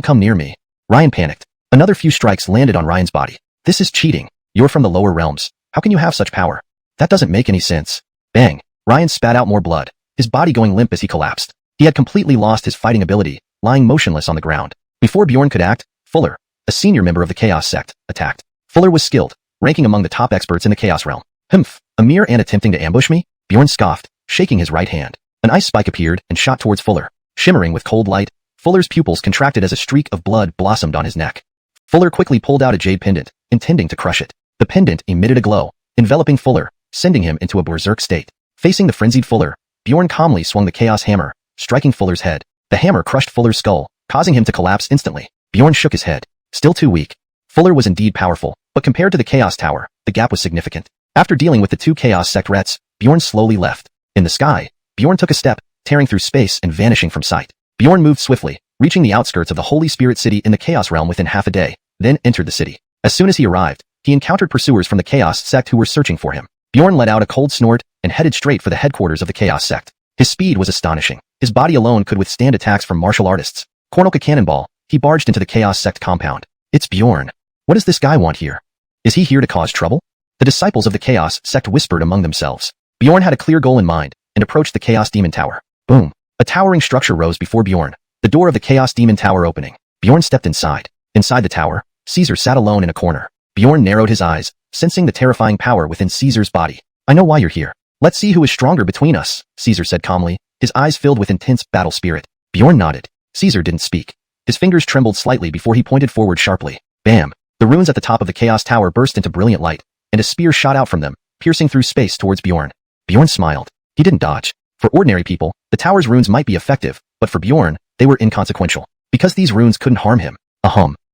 come near me. Ryan panicked. Another few strikes landed on Ryan's body. This is cheating. You're from the lower realms. How can you have such power? That doesn't make any sense. Bang. Ryan spat out more blood, his body going limp as he collapsed. He had completely lost his fighting ability, lying motionless on the ground. Before Bjorn could act, Fuller, a senior member of the Chaos sect, attacked. Fuller was skilled, ranking among the top experts in the Chaos realm. Humph, a mere ant attempting to ambush me? Bjorn scoffed, shaking his right hand. An ice spike appeared and shot towards Fuller. Shimmering with cold light, Fuller's pupils contracted as a streak of blood blossomed on his neck. Fuller quickly pulled out a jade pendant, intending to crush it. The pendant emitted a glow, enveloping Fuller, sending him into a berserk state. Facing the frenzied Fuller, Bjorn calmly swung the Chaos Hammer, striking Fuller's head. The hammer crushed Fuller's skull, causing him to collapse instantly. Bjorn shook his head. Still too weak. Fuller was indeed powerful, but compared to the Chaos Tower, the gap was significant. After dealing with the two Chaos sect rets, Bjorn slowly left. In the sky, Bjorn took a step, tearing through space and vanishing from sight. Bjorn moved swiftly, reaching the outskirts of the Holy Spirit City in the Chaos realm within half a day. then entered the city. As soon as he arrived, he encountered pursuers from the Chaos sect who were searching for him. Bjorn let out a cold snort and headed straight for the headquarters of the Chaos sect. His speed was astonishing. His body alone could withstand attacks from martial artists. Cornuca Cannonball, he barged into the Chaos sect compound. It's Bjorn. What does this guy want here? Is he here to cause trouble? The disciples of the Chaos sect whispered among themselves. Bjorn had a clear goal in mind and approached the Chaos Demon Tower. Boom. A towering structure rose before Bjorn, the door of the Chaos Demon Tower opening. Bjorn stepped inside. Inside the tower, Caesar sat alone in a corner. Bjorn narrowed his eyes, sensing the terrifying power within Caesar's body. I know why you're here. Let's see who is stronger between us, Caesar said calmly, his eyes filled with intense battle spirit. Bjorn nodded. Caesar didn't speak. His fingers trembled slightly before he pointed forward sharply. Bam! The runes at the top of the Chaos Tower burst into brilliant light, and a spear shot out from them, piercing through space towards Bjorn. Bjorn smiled. He didn't dodge. For ordinary people, the tower's runes might be effective, but for Bjorn, they were inconsequential. Because these runes couldn't harm him.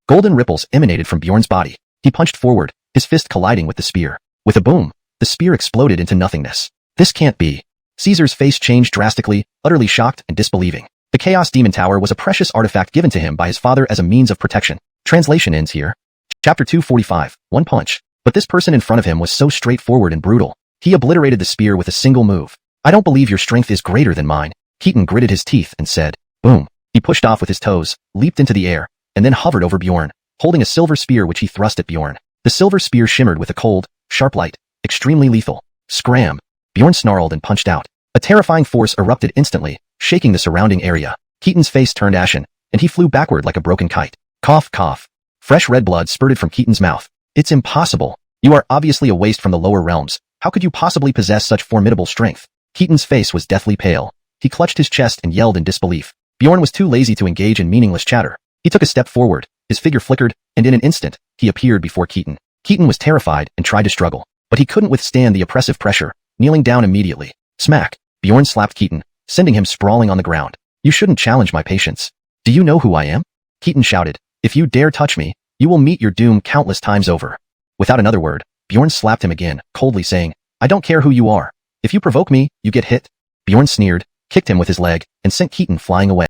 Golden ripples emanated from Bjorn's body. He punched forward, his fist colliding with the spear. With a boom, the spear exploded into nothingness. This can't be. Caesar's face changed drastically, utterly shocked and disbelieving. The Chaos Demon Tower was a precious artifact given to him by his father as a means of protection. Translation ends here. Chapter 245, One Punch. But this person in front of him was so straightforward and brutal. He obliterated the spear with a single move. I don't believe your strength is greater than mine. Keaton gritted his teeth and said, boom. He pushed off with his toes, leaped into the air, and then hovered over Bjorn, holding a silver spear which he thrust at Bjorn. The silver spear shimmered with a cold, sharp light, extremely lethal. Scram! Bjorn snarled and punched out. A terrifying force erupted instantly, shaking the surrounding area. Keaton's face turned ashen, and he flew backward like a broken kite. Cough, cough. Fresh red blood spurted from Keaton's mouth. It's impossible. You are obviously a waste from the lower realms. How could you possibly possess such formidable strength? Keaton's face was deathly pale. He clutched his chest and yelled in disbelief. Bjorn was too lazy to engage in meaningless chatter. He took a step forward, his figure flickered, and in an instant, he appeared before Keaton. Keaton was terrified and tried to struggle, but he couldn't withstand the oppressive pressure, kneeling down immediately. Smack! Bjorn slapped Keaton, sending him sprawling on the ground. You shouldn't challenge my patience. Do you know who I am? Keaton shouted. If you dare touch me, you will meet your doom countless times over. Without another word, Bjorn slapped him again, coldly saying, I don't care who you are. If you provoke me, you get hit. Bjorn sneered, kicked him with his leg, and sent Keaton flying away.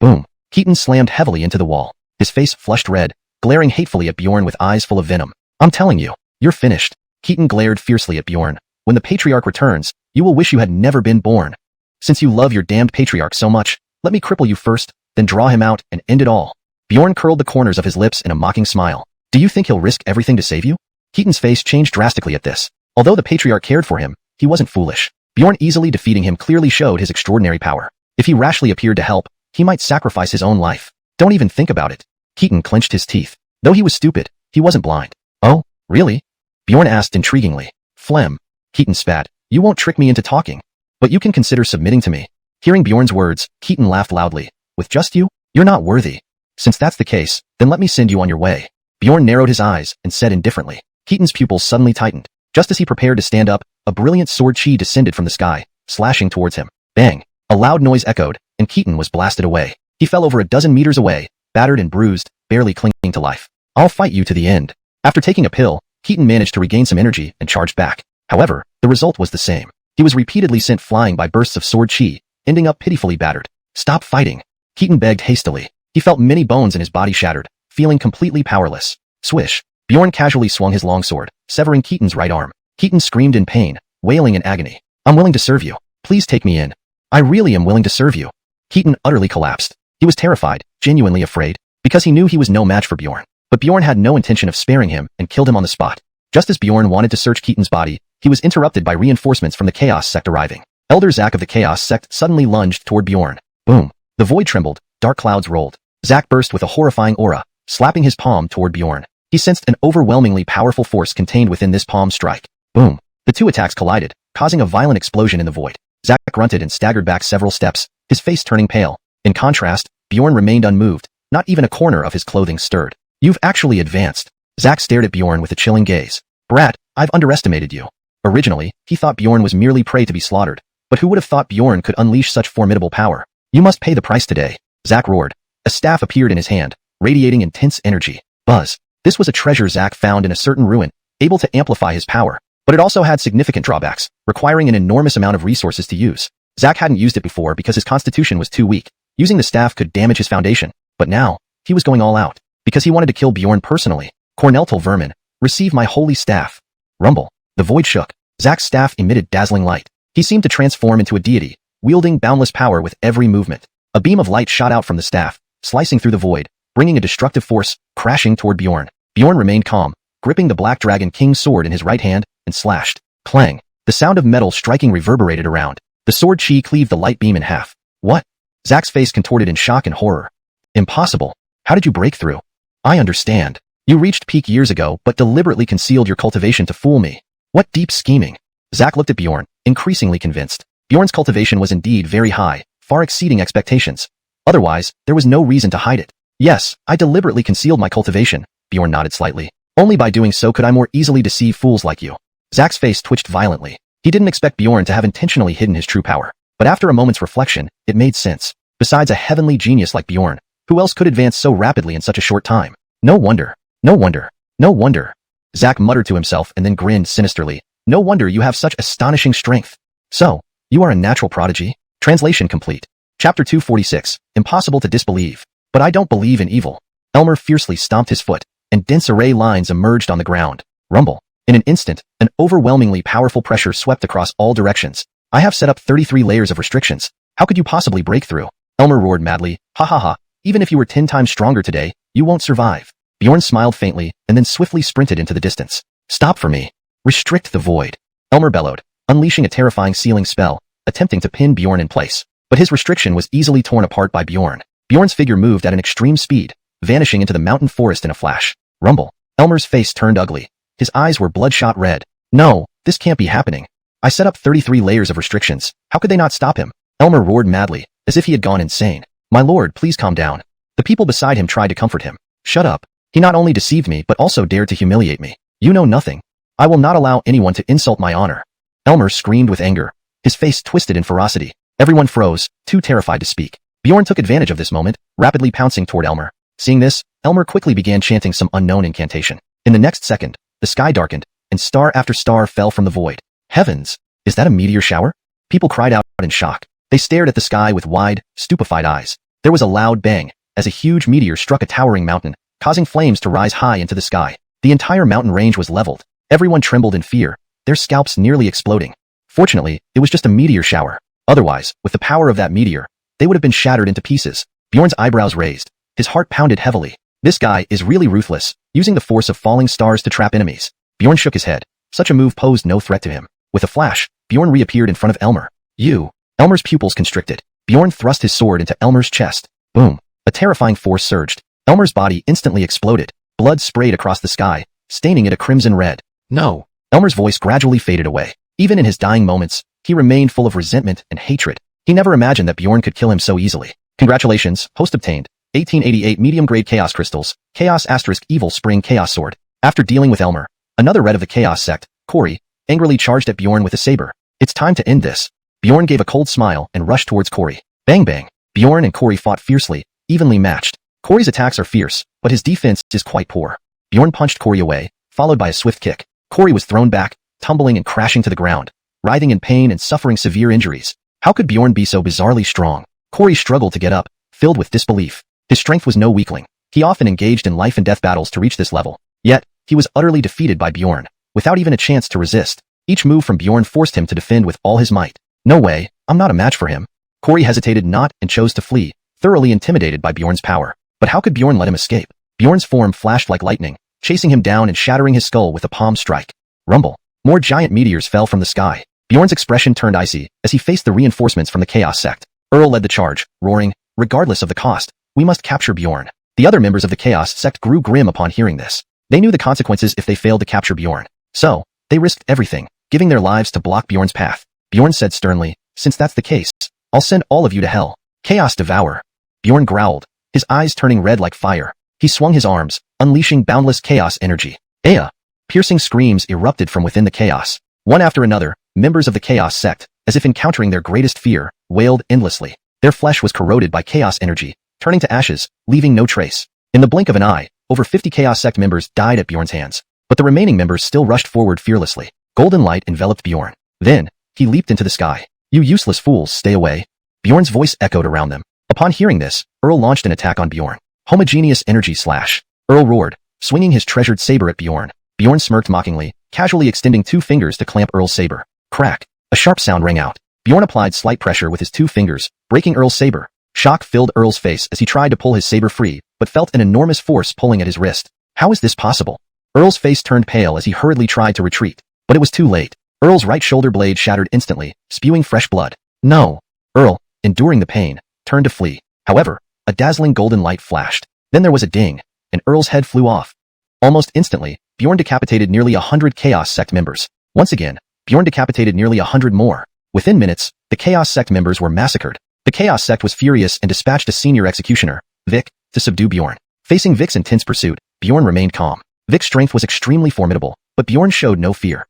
Boom! Keaton slammed heavily into the wall, his face flushed red, glaring hatefully at Bjorn with eyes full of venom. I'm telling you, you're finished. Keaton glared fiercely at Bjorn. When the Patriarch returns, you will wish you had never been born. Since you love your damned Patriarch so much, let me cripple you first, then draw him out and end it all. Bjorn curled the corners of his lips in a mocking smile. Do you think he'll risk everything to save you? Keaton's face changed drastically at this. Although the Patriarch cared for him, he wasn't foolish. Bjorn easily defeating him clearly showed his extraordinary power. If he rashly appeared to help, he might sacrifice his own life. Don't even think about it. Keaton clenched his teeth. Though he was stupid, he wasn't blind. Oh, really? Bjorn asked intriguingly. Phlegm. Keaton spat. You won't trick me into talking. But you can consider submitting to me. Hearing Bjorn's words, Keaton laughed loudly. With just you? You're not worthy. Since that's the case, then let me send you on your way. Bjorn narrowed his eyes and said indifferently. Keaton's pupils suddenly tightened. Just as he prepared to stand up, a brilliant sword chi descended from the sky, slashing towards him. Bang! A loud noise echoed, and Keaton was blasted away. He fell over a dozen meters away, battered and bruised, barely clinging to life. I'll fight you to the end. After taking a pill, Keaton managed to regain some energy and charged back. However, the result was the same. He was repeatedly sent flying by bursts of sword chi, ending up pitifully battered. Stop fighting. Keaton begged hastily. He felt many bones in his body shattered, feeling completely powerless. Swish. Bjorn casually swung his longsword, severing Keaton's right arm. Keaton screamed in pain, wailing in agony. I'm willing to serve you. Please take me in. I really am willing to serve you. Keaton utterly collapsed. He was terrified, genuinely afraid, because he knew he was no match for Bjorn. But Bjorn had no intention of sparing him and killed him on the spot. Just as Bjorn wanted to search Keaton's body, he was interrupted by reinforcements from the Chaos sect arriving. Elder Zack of the Chaos sect suddenly lunged toward Bjorn. Boom. The void trembled, dark clouds rolled. Zack burst with a horrifying aura, slapping his palm toward Bjorn. He sensed an overwhelmingly powerful force contained within this palm strike. Boom. The two attacks collided, causing a violent explosion in the void. Zack grunted and staggered back several steps, his face turning pale. In contrast, Bjorn remained unmoved, not even a corner of his clothing stirred. You've actually advanced. Zack stared at Bjorn with a chilling gaze. Brat, I've underestimated you. Originally, he thought Bjorn was merely prey to be slaughtered, but who would have thought Bjorn could unleash such formidable power? You must pay the price today. Zack roared. A staff appeared in his hand, radiating intense energy. Buzz. This was a treasure Zack found in a certain ruin, able to amplify his power, but it also had significant drawbacks, requiring an enormous amount of resources to use. Zack hadn't used it before because his constitution was too weak. Using the staff could damage his foundation, but now, he was going all out. because he wanted to kill Bjorn personally. Corneltal vermin, receive my holy staff. Rumble. The void shook. Zack's staff emitted dazzling light. He seemed to transform into a deity, wielding boundless power with every movement. A beam of light shot out from the staff, slicing through the void, bringing a destructive force, crashing toward Bjorn. Bjorn remained calm, gripping the Black Dragon King's sword in his right hand, and slashed. Clang. The sound of metal striking reverberated around. The sword chi cleaved the light beam in half. What? Zack's face contorted in shock and horror. Impossible. How did you break through? I understand. You reached peak years ago, but deliberately concealed your cultivation to fool me. What deep scheming. Zack looked at Bjorn, increasingly convinced. Bjorn's cultivation was indeed very high, far exceeding expectations. Otherwise, there was no reason to hide it. Yes, I deliberately concealed my cultivation, Bjorn nodded slightly. Only by doing so could I more easily deceive fools like you. Zack's face twitched violently. He didn't expect Bjorn to have intentionally hidden his true power. But after a moment's reflection, it made sense. Besides a heavenly genius like Bjorn, who else could advance so rapidly in such a short time? No wonder. No wonder. No wonder. Zack muttered to himself and then grinned sinisterly. No wonder you have such astonishing strength. So, you are a natural prodigy? Translation complete. Chapter 246. Impossible to disbelieve. But I don't believe in evil. Elmer fiercely stomped his foot, and dense array lines emerged on the ground. Rumble. In an instant, an overwhelmingly powerful pressure swept across all directions. I have set up 33 layers of restrictions. How could you possibly break through? Elmer roared madly. Ha ha ha. Even if you were 10 times stronger today, you won't survive. Bjorn smiled faintly, and then swiftly sprinted into the distance. Stop for me. Restrict the void. Elmer bellowed, unleashing a terrifying sealing spell, attempting to pin Bjorn in place. But his restriction was easily torn apart by Bjorn. Bjorn's figure moved at an extreme speed, vanishing into the mountain forest in a flash. Rumble. Elmer's face turned ugly. His eyes were bloodshot red. No, this can't be happening. I set up 33 layers of restrictions. How could they not stop him? Elmer roared madly, as if he had gone insane. My lord, please calm down. The people beside him tried to comfort him. Shut up. He not only deceived me but also dared to humiliate me. You know nothing. I will not allow anyone to insult my honor. Elmer screamed with anger. His face twisted in ferocity. Everyone froze, too terrified to speak. Bjorn took advantage of this moment, rapidly pouncing toward Elmer. Seeing this, Elmer quickly began chanting some unknown incantation. In the next second, the sky darkened, and star after star fell from the void. Heavens! Is that a meteor shower? People cried out in shock. They stared at the sky with wide, stupefied eyes. There was a loud bang, as a huge meteor struck a towering mountain, causing flames to rise high into the sky. The entire mountain range was leveled. Everyone trembled in fear, their scalps nearly exploding. Fortunately, it was just a meteor shower. Otherwise, with the power of that meteor, they would have been shattered into pieces. Bjorn's eyebrows raised. His heart pounded heavily. This guy is really ruthless, using the force of falling stars to trap enemies. Bjorn shook his head. Such a move posed no threat to him. With a flash, Bjorn reappeared in front of Elmer. You. Elmer's pupils constricted. Bjorn thrust his sword into Elmer's chest. Boom. A terrifying force surged. Elmer's body instantly exploded. Blood sprayed across the sky, staining it a crimson red. No. Elmer's voice gradually faded away. Even in his dying moments, he remained full of resentment and hatred. He never imagined that Bjorn could kill him so easily. Congratulations, host obtained. 1888 medium-grade chaos crystals, chaos * evil spring chaos sword. After dealing with Elmer, another red of the chaos sect, Corey, angrily charged at Bjorn with a saber. It's time to end this. Bjorn gave a cold smile and rushed towards Corey. Bang bang. Bjorn and Corey fought fiercely, evenly matched. Corey's attacks are fierce, but his defense is quite poor. Bjorn punched Corey away, followed by a swift kick. Corey was thrown back, tumbling and crashing to the ground, writhing in pain and suffering severe injuries. How could Bjorn be so bizarrely strong? Corey struggled to get up, filled with disbelief. His strength was no weakling. He often engaged in life and death battles to reach this level. Yet, he was utterly defeated by Bjorn, without even a chance to resist. Each move from Bjorn forced him to defend with all his might. No way, I'm not a match for him. Corey hesitated not and chose to flee, thoroughly intimidated by Bjorn's power. But how could Bjorn let him escape? Bjorn's form flashed like lightning, chasing him down and shattering his skull with a palm strike. Rumble. More giant meteors fell from the sky. Bjorn's expression turned icy as he faced the reinforcements from the Chaos sect. Earl led the charge, roaring, regardless of the cost, we must capture Bjorn. The other members of the Chaos sect grew grim upon hearing this. They knew the consequences if they failed to capture Bjorn. So, they risked everything, giving their lives to block Bjorn's path. Bjorn said sternly, since that's the case, I'll send all of you to hell. Chaos devour. Bjorn growled, his eyes turning red like fire. He swung his arms, unleashing boundless chaos energy. Aya! Piercing screams erupted from within the chaos. One after another, members of the Chaos sect, as if encountering their greatest fear, wailed endlessly. Their flesh was corroded by chaos energy, turning to ashes, leaving no trace. In the blink of an eye, over 50 Chaos sect members died at Bjorn's hands. But the remaining members still rushed forward fearlessly. Golden light enveloped Bjorn. Then, he leaped into the sky. You useless fools, stay away. Bjorn's voice echoed around them. Upon hearing this, Earl launched an attack on Bjorn. Homogeneous energy slash. Earl roared, swinging his treasured saber at Bjorn. Bjorn smirked mockingly, casually extending 2 fingers to clamp Earl's saber. Crack. A sharp sound rang out. Bjorn applied slight pressure with his 2 fingers, breaking Earl's saber. Shock filled Earl's face as he tried to pull his saber free, but felt an enormous force pulling at his wrist. How is this possible? Earl's face turned pale as he hurriedly tried to retreat, but it was too late. Earl's right shoulder blade shattered instantly, spewing fresh blood. No! Earl, enduring the pain, turned to flee. However, a dazzling golden light flashed. Then there was a ding, and Earl's head flew off. Almost instantly, Bjorn decapitated nearly 100 Chaos Sect members. Once again, Bjorn decapitated nearly 100 more. Within minutes, the Chaos Sect members were massacred. The Chaos Sect was furious and dispatched a senior executioner, Vic, to subdue Bjorn. Facing Vic's intense pursuit, Bjorn remained calm. Vic's strength was extremely formidable, but Bjorn showed no fear.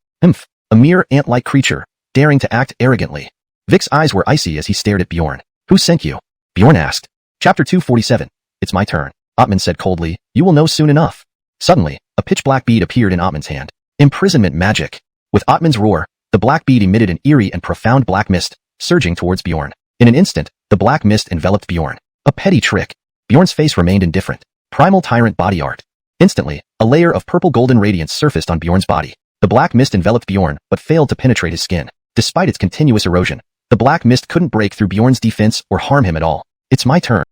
A mere ant-like creature, daring to act arrogantly. Vic's eyes were icy as he stared at Bjorn. Who sent you? Bjorn asked. Chapter 247. It's my turn. Atman said coldly. You will know soon enough. Suddenly, a pitch-black bead appeared in Atman's hand. Imprisonment magic. With Atman's roar, the black bead emitted an eerie and profound black mist, surging towards Bjorn. In an instant, the black mist enveloped Bjorn. A petty trick. Bjorn's face remained indifferent. Primal Tyrant body art. Instantly, a layer of purple-golden radiance surfaced on Bjorn's body. The black mist enveloped Bjorn, but failed to penetrate his skin. Despite its continuous erosion, the black mist couldn't break through Bjorn's defense or harm him at all. It's my turn.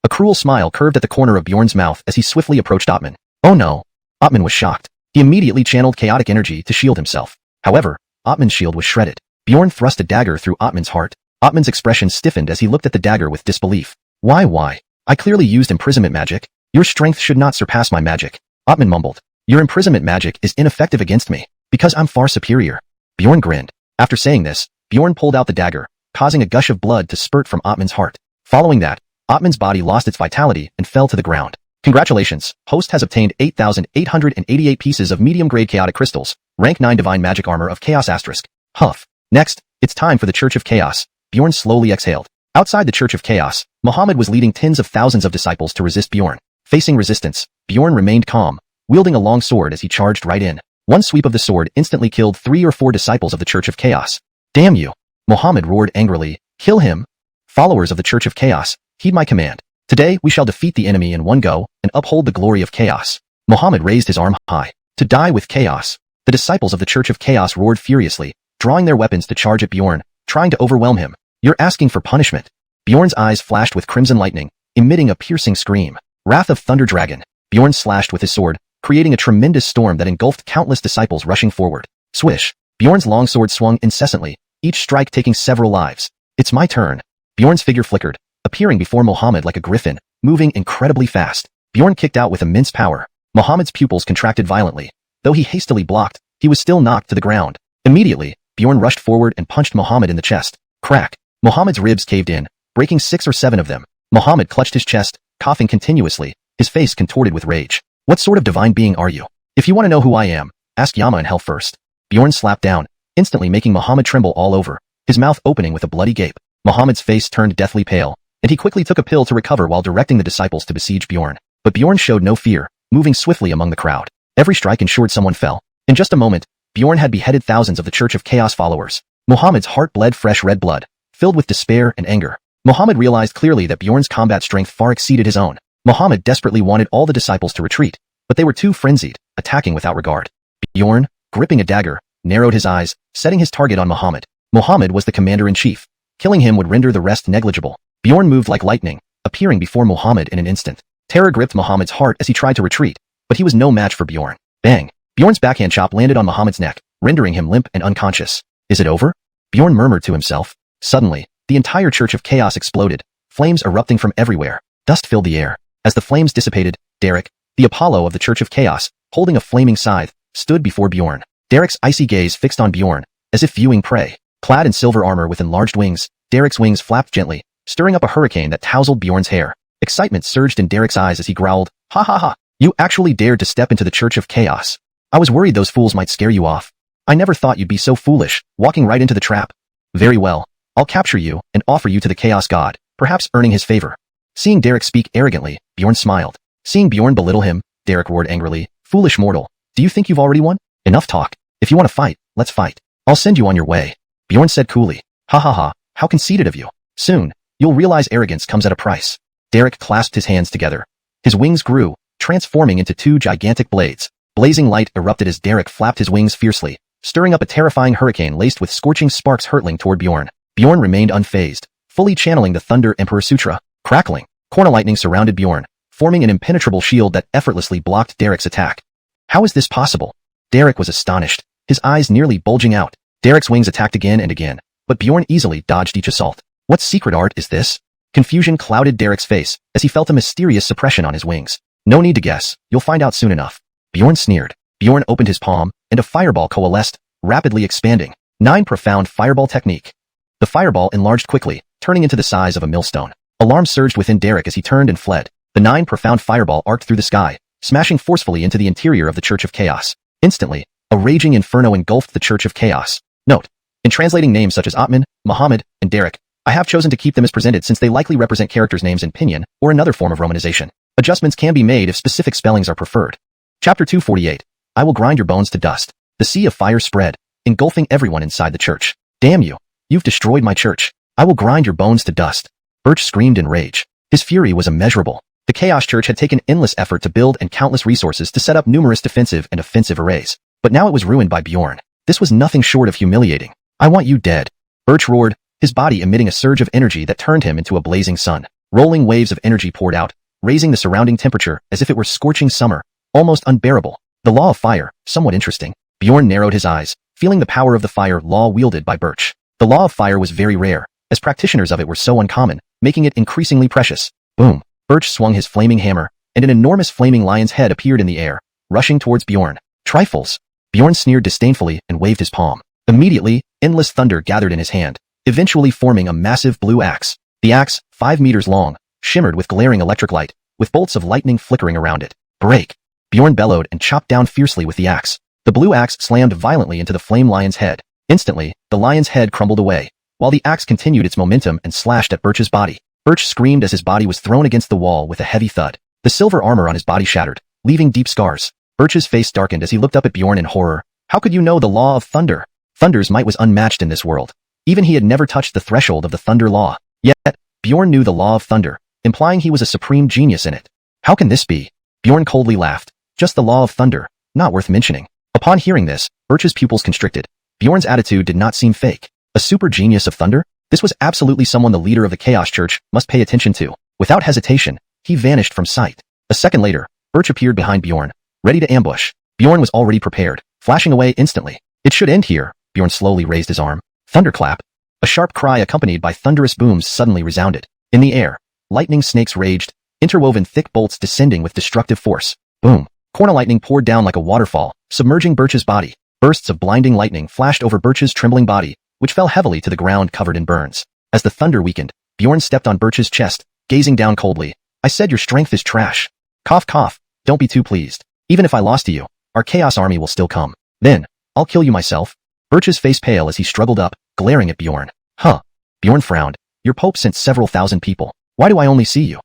A cruel smile curved at the corner of Bjorn's mouth as he swiftly approached Atman. Oh no! Atman was shocked. He immediately channeled chaotic energy to shield himself. However, Atman's shield was shredded. Bjorn thrust a dagger through Atman's heart. Atman's expression stiffened as he looked at the dagger with disbelief. Why? I clearly used imprisonment magic. Your strength should not surpass my magic. Atman mumbled. Your imprisonment magic is ineffective against me, because I'm far superior. Bjorn grinned. After saying this, Bjorn pulled out the dagger, causing a gush of blood to spurt from Atman's heart. Following that, Atman's body lost its vitality and fell to the ground. Congratulations, host has obtained 8,888 pieces of medium-grade chaotic crystals, rank 9 divine magic armor of chaos asterisk. Huff. Next, it's time for the Church of Chaos. Bjorn slowly exhaled. Outside the Church of Chaos, Muhammad was leading tens of thousands of disciples to resist Bjorn. Facing resistance, Bjorn remained calm, wielding a long sword as he charged right in. One sweep of the sword instantly killed 3 or 4 disciples of the Church of Chaos. Damn you! Muhammad roared angrily. Kill him! Followers of the Church of Chaos, heed my command. Today we shall defeat the enemy in one go and uphold the glory of chaos. Muhammad raised his arm high. To die with chaos. The disciples of the Church of Chaos roared furiously, drawing their weapons to charge at Bjorn, trying to overwhelm him. You're asking for punishment. Bjorn's eyes flashed with crimson lightning, emitting a piercing scream. Wrath of Thunder Dragon. Bjorn slashed with his sword, creating a tremendous storm that engulfed countless disciples rushing forward. Swish. Bjorn's long sword swung incessantly, each strike taking several lives. It's my turn. Bjorn's figure flickered, appearing before Muhammad like a griffin, moving incredibly fast. Bjorn kicked out with immense power. Muhammad's pupils contracted violently. Though he hastily blocked, he was still knocked to the ground. Immediately, Bjorn rushed forward and punched Muhammad in the chest. Crack. Muhammad's ribs caved in, breaking 6 or 7 of them. Muhammad clutched his chest, coughing continuously, his face contorted with rage. What sort of divine being are you? If you want to know who I am, ask Yama in hell first. Bjorn slapped down, instantly making Muhammad tremble all over, his mouth opening with a bloody gape. Muhammad's face turned deathly pale, and he quickly took a pill to recover while directing the disciples to besiege Bjorn. But Bjorn showed no fear, moving swiftly among the crowd. Every strike ensured someone fell. In just a moment, Bjorn had beheaded thousands of the Church of Chaos followers. Muhammad's heart bled fresh red blood, filled with despair and anger. Muhammad realized clearly that Bjorn's combat strength far exceeded his own. Muhammad desperately wanted all the disciples to retreat, but they were too frenzied, attacking without regard. Bjorn, gripping a dagger, narrowed his eyes, setting his target on Muhammad. Muhammad was the commander-in-chief. Killing him would render the rest negligible. Bjorn moved like lightning, appearing before Muhammad in an instant. Terror gripped Muhammad's heart as he tried to retreat, but he was no match for Bjorn. Bang! Bjorn's backhand chop landed on Muhammad's neck, rendering him limp and unconscious. Is it over? Bjorn murmured to himself. Suddenly, the entire Church of Chaos exploded, flames erupting from everywhere. Dust filled the air. As the flames dissipated, Derek, the Apollo of the Church of Chaos, holding a flaming scythe, stood before Bjorn. Derek's icy gaze fixed on Bjorn, as if viewing prey. Clad in silver armor with enlarged wings, Derek's wings flapped gently, stirring up a hurricane that tousled Bjorn's hair. Excitement surged in Derek's eyes as he growled, Ha ha ha! You actually dared to step into the Church of Chaos. I was worried those fools might scare you off. I never thought you'd be so foolish, walking right into the trap. Very well. I'll capture you and offer you to the Chaos God, perhaps earning his favor. Seeing Derek speak arrogantly, Bjorn smiled. Seeing Bjorn belittle him, Derek roared angrily, Foolish mortal, do you think you've already won? Enough talk. If you want to fight, let's fight. I'll send you on your way. Bjorn said coolly. Ha ha ha, how conceited of you. Soon, you'll realize arrogance comes at a price. Derek clasped his hands together. His wings grew, transforming into two gigantic blades. Blazing light erupted as Derek flapped his wings fiercely, stirring up a terrifying hurricane laced with scorching sparks hurtling toward Bjorn. Bjorn remained unfazed, fully channeling the Thunder Emperor Sutra. Crackling, corner lightning surrounded Bjorn, forming an impenetrable shield that effortlessly blocked Derek's attack. How is this possible? Derek was astonished, his eyes nearly bulging out. Derek's wings attacked again and again, but Bjorn easily dodged each assault. What secret art is this? Confusion clouded Derek's face as he felt a mysterious suppression on his wings. No need to guess, you'll find out soon enough. Bjorn sneered. Bjorn opened his palm, and a fireball coalesced, rapidly expanding. 9 Profound Fireball Technique. The fireball enlarged quickly, turning into the size of a millstone. Alarm surged within Derek as he turned and fled. The 9 Profound Fireball arced through the sky, smashing forcefully into the interior of the Church of Chaos. Instantly, a raging inferno engulfed the Church of Chaos. Note: in translating names such as Atman, Muhammad, and Derek, I have chosen to keep them as presented since they likely represent characters' names in Pinyin or another form of romanization. Adjustments can be made if specific spellings are preferred. Chapter 248. I will grind your bones to dust. The sea of fire spread, engulfing everyone inside the church. Damn you! You've destroyed my church. I will grind your bones to dust. Birch screamed in rage. His fury was immeasurable. The Chaos Church had taken endless effort to build and countless resources to set up numerous defensive and offensive arrays. But now it was ruined by Bjorn. This was nothing short of humiliating. I want you dead. Birch roared, his body emitting a surge of energy that turned him into a blazing sun. Rolling waves of energy poured out, raising the surrounding temperature as if it were scorching summer, almost unbearable. The law of fire, somewhat interesting. Bjorn narrowed his eyes, feeling the power of the fire law wielded by Birch. The law of fire was very rare, as practitioners of it were so uncommon, making it increasingly precious. Boom! Birch swung his flaming hammer, and an enormous flaming lion's head appeared in the air, rushing towards Bjorn. Trifles! Bjorn sneered disdainfully and waved his palm. Immediately, endless thunder gathered in his hand, eventually forming a massive blue axe. The axe, 5 meters long, shimmered with glaring electric light, with bolts of lightning flickering around it. Break! Bjorn bellowed and chopped down fiercely with the axe. The blue axe slammed violently into the flame lion's head. Instantly, the lion's head crumbled away, while the axe continued its momentum and slashed at Birch's body. Birch screamed as his body was thrown against the wall with a heavy thud. The silver armor on his body shattered, leaving deep scars. Birch's face darkened as he looked up at Bjorn in horror. How could you know the law of thunder? Thunder's might was unmatched in this world. Even he had never touched the threshold of the thunder law. Yet, Bjorn knew the law of thunder, implying he was a supreme genius in it. How can this be? Bjorn coldly laughed. Just the law of thunder, not worth mentioning. Upon hearing this, Birch's pupils constricted. Bjorn's attitude did not seem fake. A super genius of thunder? This was absolutely someone the leader of the Chaos Church must pay attention to. Without hesitation, he vanished from sight. A second later, Birch appeared behind Bjorn, ready to ambush. Bjorn was already prepared, flashing away instantly. It should end here. Bjorn slowly raised his arm. Thunderclap. A sharp cry accompanied by thunderous booms suddenly resounded. In the air, lightning snakes raged, interwoven thick bolts descending with destructive force. Boom. Corner lightning poured down like a waterfall, submerging Birch's body. Bursts of blinding lightning flashed over Birch's trembling body, which fell heavily to the ground covered in burns. As the thunder weakened, Bjorn stepped on Birch's chest, gazing down coldly. I said your strength is trash. Cough cough, don't be too pleased. Even if I lost to you, our Chaos Army will still come. Then, I'll kill you myself. Birch's face pale as he struggled up, glaring at Bjorn. Huh. Bjorn frowned. Your Pope sent several thousand people. Why do I only see you?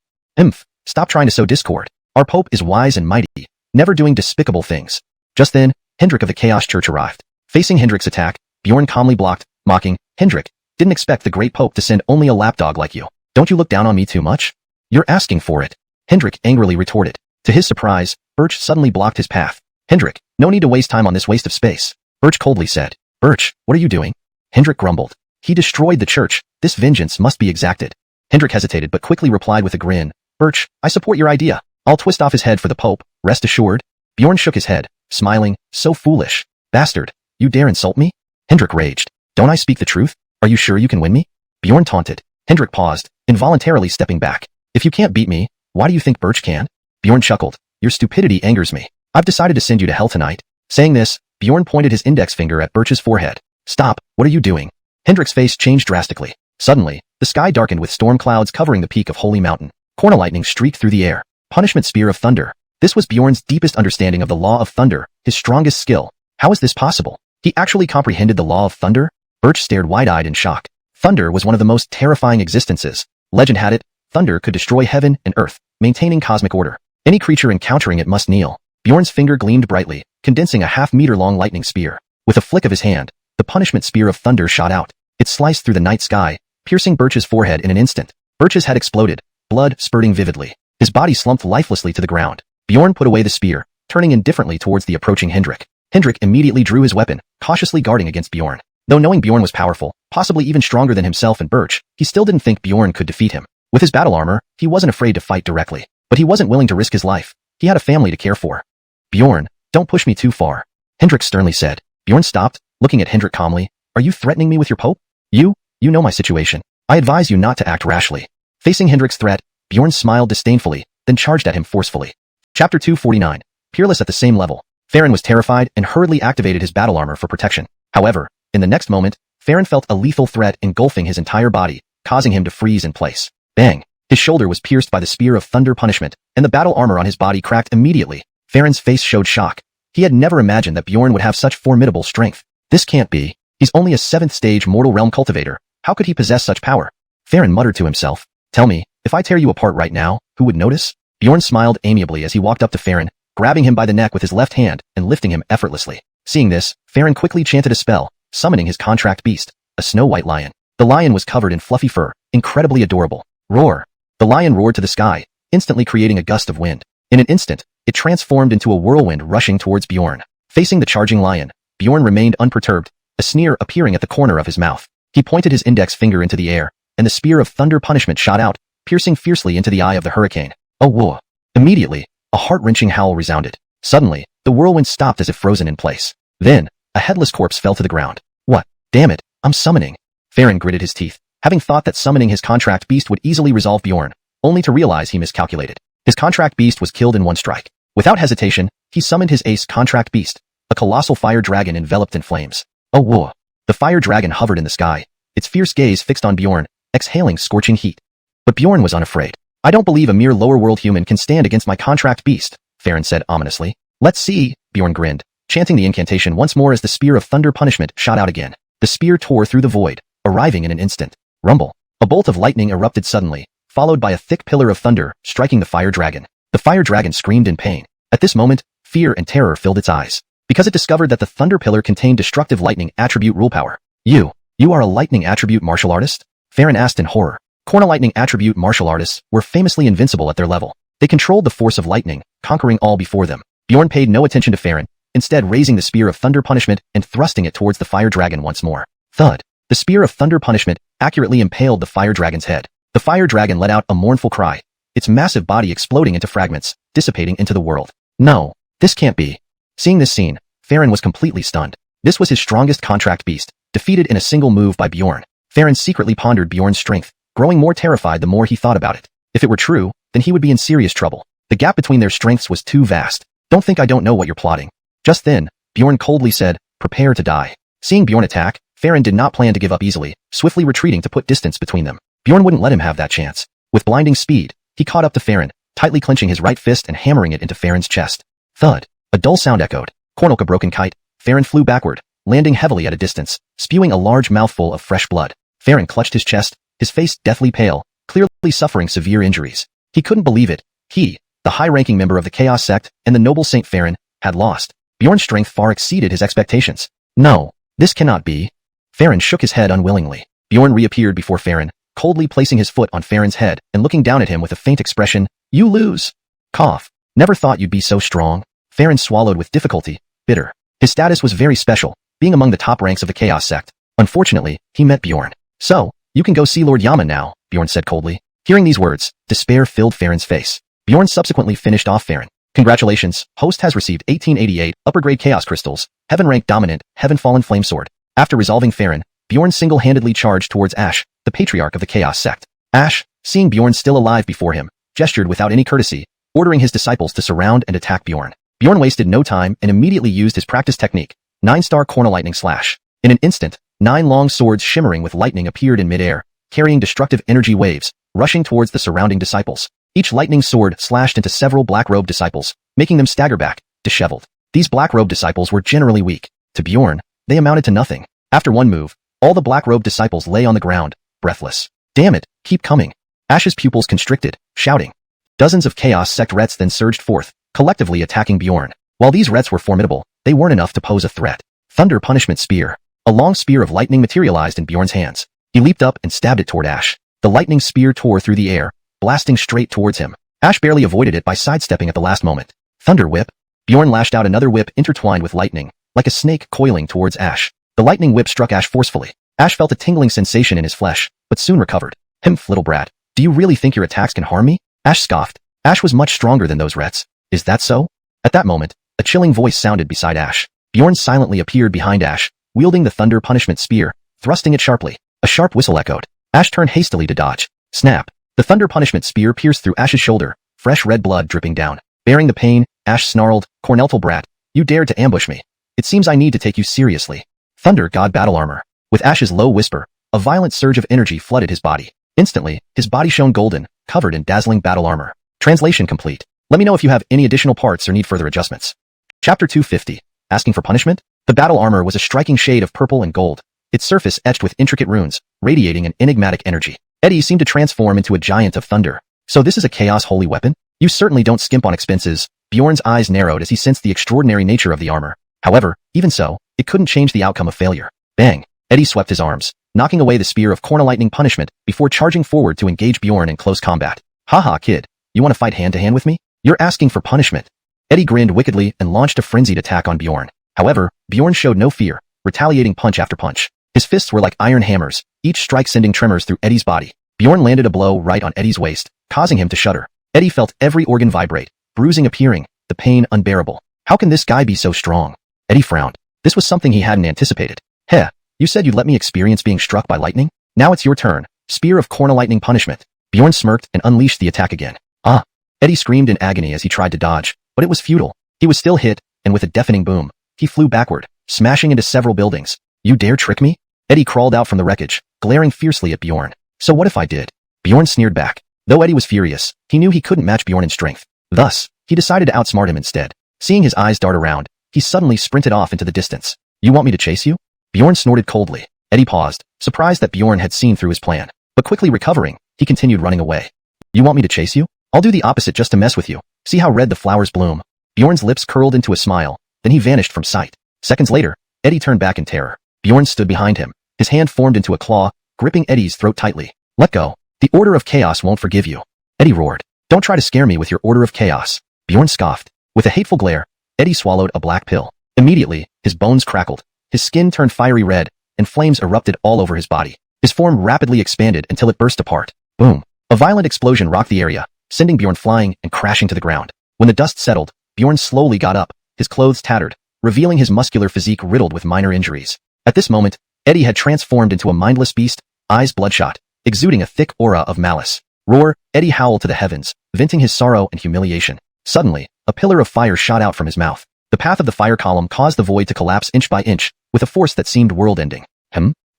Stop trying to sow discord. Our Pope is wise and mighty, never doing despicable things. Just then, Hendrik of the Chaos Church arrived. Facing Hendrik's attack, Bjorn calmly blocked, mocking, Hendrik, didn't expect the great Pope to send only a lapdog like you. Don't you look down on me too much? You're asking for it. Hendrik angrily retorted. To his surprise, Birch suddenly blocked his path. Hendrik, no need to waste time on this waste of space. Birch coldly said. Birch, what are you doing? Hendrik grumbled. He destroyed the church. This vengeance must be exacted. Hendrik hesitated but quickly replied with a grin. Birch, I support your idea. I'll twist off his head for the Pope, rest assured. Bjorn shook his head, smiling. So foolish. Bastard, you dare insult me? Hendrik raged. Don't I speak the truth? Are you sure you can win me? Bjorn taunted. Hendrik paused, involuntarily stepping back. If you can't beat me, why do you think Birch can? Bjorn chuckled. Your stupidity angers me. I've decided to send you to hell tonight. Saying this, Bjorn pointed his index finger at Birch's forehead. Stop, what are you doing? Hendrik's face changed drastically. Suddenly, the sky darkened with storm clouds covering the peak of Holy Mountain. Corner lightning streaked through the air. Punishment Spear of Thunder. This was Bjorn's deepest understanding of the law of thunder, his strongest skill. How is this possible? He actually comprehended the law of thunder? Birch stared wide-eyed in shock. Thunder was one of the most terrifying existences. Legend had it, thunder could destroy heaven and earth, maintaining cosmic order. Any creature encountering it must kneel. Bjorn's finger gleamed brightly, condensing a half-meter-long lightning spear. With a flick of his hand, the punishment spear of thunder shot out. It sliced through the night sky, piercing Birch's forehead in an instant. Birch's head exploded, blood spurting vividly. His body slumped lifelessly to the ground. Bjorn put away the spear, turning indifferently towards the approaching Hendrik. Hendrik immediately drew his weapon, cautiously guarding against Bjorn. Though knowing Bjorn was powerful, possibly even stronger than himself and Birch, he still didn't think Bjorn could defeat him. With his battle armor, he wasn't afraid to fight directly. But he wasn't willing to risk his life. He had a family to care for. Bjorn, don't push me too far, Hendrik sternly said. Bjorn stopped, looking at Hendrik calmly. Are you threatening me with your pope? You know my situation. I advise you not to act rashly. Facing Hendrik's threat, Bjorn smiled disdainfully, then charged at him forcefully. Chapter 249. Peerless at the same level. Farron was terrified and hurriedly activated his battle armor for protection. However, in the next moment, Farron felt a lethal threat engulfing his entire body, causing him to freeze in place. Bang! His shoulder was pierced by the spear of thunder punishment, and the battle armor on his body cracked immediately. Farron's face showed shock. He had never imagined that Bjorn would have such formidable strength. This can't be. He's only a 7th stage mortal realm cultivator. How could he possess such power? Farron muttered to himself. Tell me, if I tear you apart right now, who would notice? Bjorn smiled amiably as he walked up to Farron, grabbing him by the neck with his left hand and lifting him effortlessly. Seeing this, Farron quickly chanted a spell, summoning his contract beast, a snow-white lion. The lion was covered in fluffy fur, incredibly adorable. Roar! The lion roared to the sky, instantly creating a gust of wind. In an instant, it transformed into a whirlwind rushing towards Bjorn. Facing the charging lion, Bjorn remained unperturbed, a sneer appearing at the corner of his mouth. He pointed his index finger into the air, and the spear of thunder punishment shot out, piercing fiercely into the eye of the hurricane. Oh whoa! Immediately, a heart-wrenching howl resounded. Suddenly, the whirlwind stopped as if frozen in place. Then, a headless corpse fell to the ground. What? Damn it, I'm summoning. Farron gritted his teeth, having thought that summoning his contract beast would easily resolve Bjorn, only to realize he miscalculated. His contract beast was killed in one strike. Without hesitation, he summoned his ace contract beast, a colossal fire dragon enveloped in flames. Oh whoa! The fire dragon hovered in the sky, its fierce gaze fixed on Bjorn, exhaling scorching heat. But Bjorn was unafraid. I don't believe a mere lower world human can stand against my contract beast, Farron said ominously. Let's see, Bjorn grinned, chanting the incantation once more as the spear of thunder punishment shot out again. The spear tore through the void, arriving in an instant. Rumble! A bolt of lightning erupted suddenly, followed by a thick pillar of thunder, striking the fire dragon. The fire dragon screamed in pain. At this moment, fear and terror filled its eyes, because it discovered that the thunder pillar contained destructive lightning attribute rule power. You are a lightning attribute martial artist? Farron asked in horror. Corner lightning attribute martial artists were famously invincible at their level. They controlled the force of lightning, conquering all before them. Bjorn paid no attention to Farron, instead raising the spear of thunder punishment and thrusting it towards the fire dragon once more. Thud! The spear of thunder punishment accurately impaled the fire dragon's head. The fire dragon let out a mournful cry, its massive body exploding into fragments, dissipating into the world. No, this can't be. Seeing this scene, Farron was completely stunned. This was his strongest contract beast, defeated in a single move by Bjorn. Farron secretly pondered Bjorn's strength, growing more terrified the more he thought about it. If it were true, then he would be in serious trouble. The gap between their strengths was too vast. Don't think I don't know what you're plotting. Just then, Bjorn coldly said, prepare to die. Seeing Bjorn attack, Farron did not plan to give up easily, swiftly retreating to put distance between them. Bjorn wouldn't let him have that chance. With blinding speed, he caught up to Farron, tightly clenching his right fist and hammering it into Farron's chest. Thud! A dull sound echoed. Cornelk a broken kite. Farron flew backward, landing heavily at a distance, spewing a large mouthful of fresh blood. Farron clutched his chest, his face deathly pale, clearly suffering severe injuries. He couldn't believe it. He, the high-ranking member of the Chaos Sect and the noble Saint Farron, had lost. Bjorn's strength far exceeded his expectations. No, this cannot be. Farron shook his head unwillingly. Bjorn reappeared before Farron, coldly placing his foot on Farron's head and looking down at him with a faint expression. You lose. Cough. Never thought you'd be so strong. Farron swallowed with difficulty, bitter. His status was very special, being among the top ranks of the Chaos Sect. Unfortunately, he met Bjorn. So, you can go see Lord Yama now, Bjorn said coldly. Hearing these words, despair filled Farron's face. Bjorn subsequently finished off Farron. Congratulations, host has received 1888 upper-grade Chaos Crystals, Heaven-rank Dominant, Heaven-fallen Flamesword. After resolving Farron, Bjorn single-handedly charged towards Ash, the patriarch of the Chaos Sect. Ash, seeing Bjorn still alive before him, gestured without any courtesy, ordering his disciples to surround and attack Bjorn. Bjorn wasted no time and immediately used his practice technique, 9-star Corner Lightning Slash. In an instant, 9 long swords shimmering with lightning appeared in midair, carrying destructive energy waves, rushing towards the surrounding disciples. Each lightning sword slashed into several black-robed disciples, making them stagger back, disheveled. These black-robed disciples were generally weak. To Bjorn, they amounted to nothing. After one move, all the black-robed disciples lay on the ground, breathless. Damn it, keep coming. Ash's pupils constricted, shouting. Dozens of Chaos Sect Rets then surged forth, collectively attacking Bjorn. While these Rets were formidable, they weren't enough to pose a threat. Thunder Punishment Spear. A long spear of lightning materialized in Bjorn's hands. He leaped up and stabbed it toward Ash. The lightning spear tore through the air, blasting straight towards him. Ash barely avoided it by sidestepping at the last moment. Thunder whip. Bjorn lashed out another whip intertwined with lightning, like a snake coiling towards Ash. The lightning whip struck Ash forcefully. Ash felt a tingling sensation in his flesh, but soon recovered. Humph, little brat. Do you really think your attacks can harm me? Ash scoffed. Ash was much stronger than those rats. Is that so? At that moment, a chilling voice sounded beside Ash. Bjorn silently appeared behind Ash, wielding the thunder punishment spear, thrusting it sharply. A sharp whistle echoed. Ash turned hastily to dodge. Snap. The thunder punishment spear pierced through Ash's shoulder, fresh red blood dripping down. Bearing the pain, Ash snarled, Corneltal brat, you dared to ambush me. It seems I need to take you seriously. Thunder God battle armor. With Ash's low whisper, a violent surge of energy flooded his body. Instantly, his body shone golden, covered in dazzling battle armor. Translation complete. Let me know if you have any additional parts or need further adjustments. Chapter 250. Asking for punishment? The battle armor was a striking shade of purple and gold, its surface etched with intricate runes, radiating an enigmatic energy. Eddie seemed to transform into a giant of thunder. So this is a chaos holy weapon? You certainly don't skimp on expenses. Bjorn's eyes narrowed as he sensed the extraordinary nature of the armor. However, even so, it couldn't change the outcome of failure. Bang! Eddie swept his arms, knocking away the spear of lightning punishment before charging forward to engage Bjorn in close combat. Haha, kid. You want to fight hand-to-hand with me? You're asking for punishment. Eddie grinned wickedly and launched a frenzied attack on Bjorn. However, Bjorn showed no fear, retaliating punch after punch. His fists were like iron hammers, each strike sending tremors through Eddie's body. Bjorn landed a blow right on Eddie's waist, causing him to shudder. Eddie felt every organ vibrate, bruising appearing, the pain unbearable. How can this guy be so strong? Eddie frowned. This was something he hadn't anticipated. Heh, you said you'd let me experience being struck by lightning? Now it's your turn. Spear of lightning punishment. Bjorn smirked and unleashed the attack again. Ah! Eddie screamed in agony as he tried to dodge, but it was futile. He was still hit, and with a deafening boom, he flew backward, smashing into several buildings. You dare trick me? Eddie crawled out from the wreckage, glaring fiercely at Bjorn. So what if I did? Bjorn sneered back. Though Eddie was furious, he knew he couldn't match Bjorn in strength. Thus, he decided to outsmart him instead. Seeing his eyes dart around, he suddenly sprinted off into the distance. You want me to chase you? Bjorn snorted coldly. Eddie paused, surprised that Bjorn had seen through his plan. But quickly recovering, he continued running away. You want me to chase you? I'll do the opposite just to mess with you. See how red the flowers bloom. Bjorn's lips curled into a smile, then he vanished from sight. Seconds later, Eddie turned back in terror. Bjorn stood behind him. His hand formed into a claw, gripping Eddie's throat tightly. Let go. The Order of Chaos won't forgive you. Eddie roared. Don't try to scare me with your Order of Chaos. Bjorn scoffed. With a hateful glare, Eddie swallowed a black pill. Immediately, his bones crackled. His skin turned fiery red, and flames erupted all over his body. His form rapidly expanded until it burst apart. Boom. A violent explosion rocked the area, sending Bjorn flying and crashing to the ground. When the dust settled, Bjorn slowly got up, his clothes tattered, revealing his muscular physique riddled with minor injuries. At this moment, Eddie had transformed into a mindless beast, eyes bloodshot, exuding a thick aura of malice. Roar! Eddie howled to the heavens, venting his sorrow and humiliation. Suddenly, a pillar of fire shot out from his mouth. The path of the fire column caused the void to collapse inch by inch, with a force that seemed world-ending.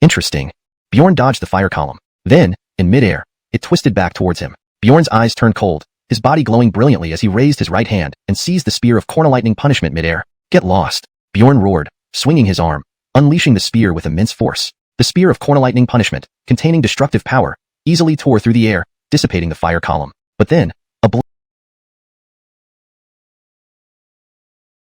Interesting. Bjorn dodged the fire column. Then, in midair, it twisted back towards him. Bjorn's eyes turned cold, his body glowing brilliantly as he raised his right hand and seized the spear of lightning punishment midair. Get lost. Bjorn roared, swinging his arm, unleashing the spear with immense force. The spear of lightning punishment, containing destructive power, easily tore through the air, dissipating the fire column. But then, a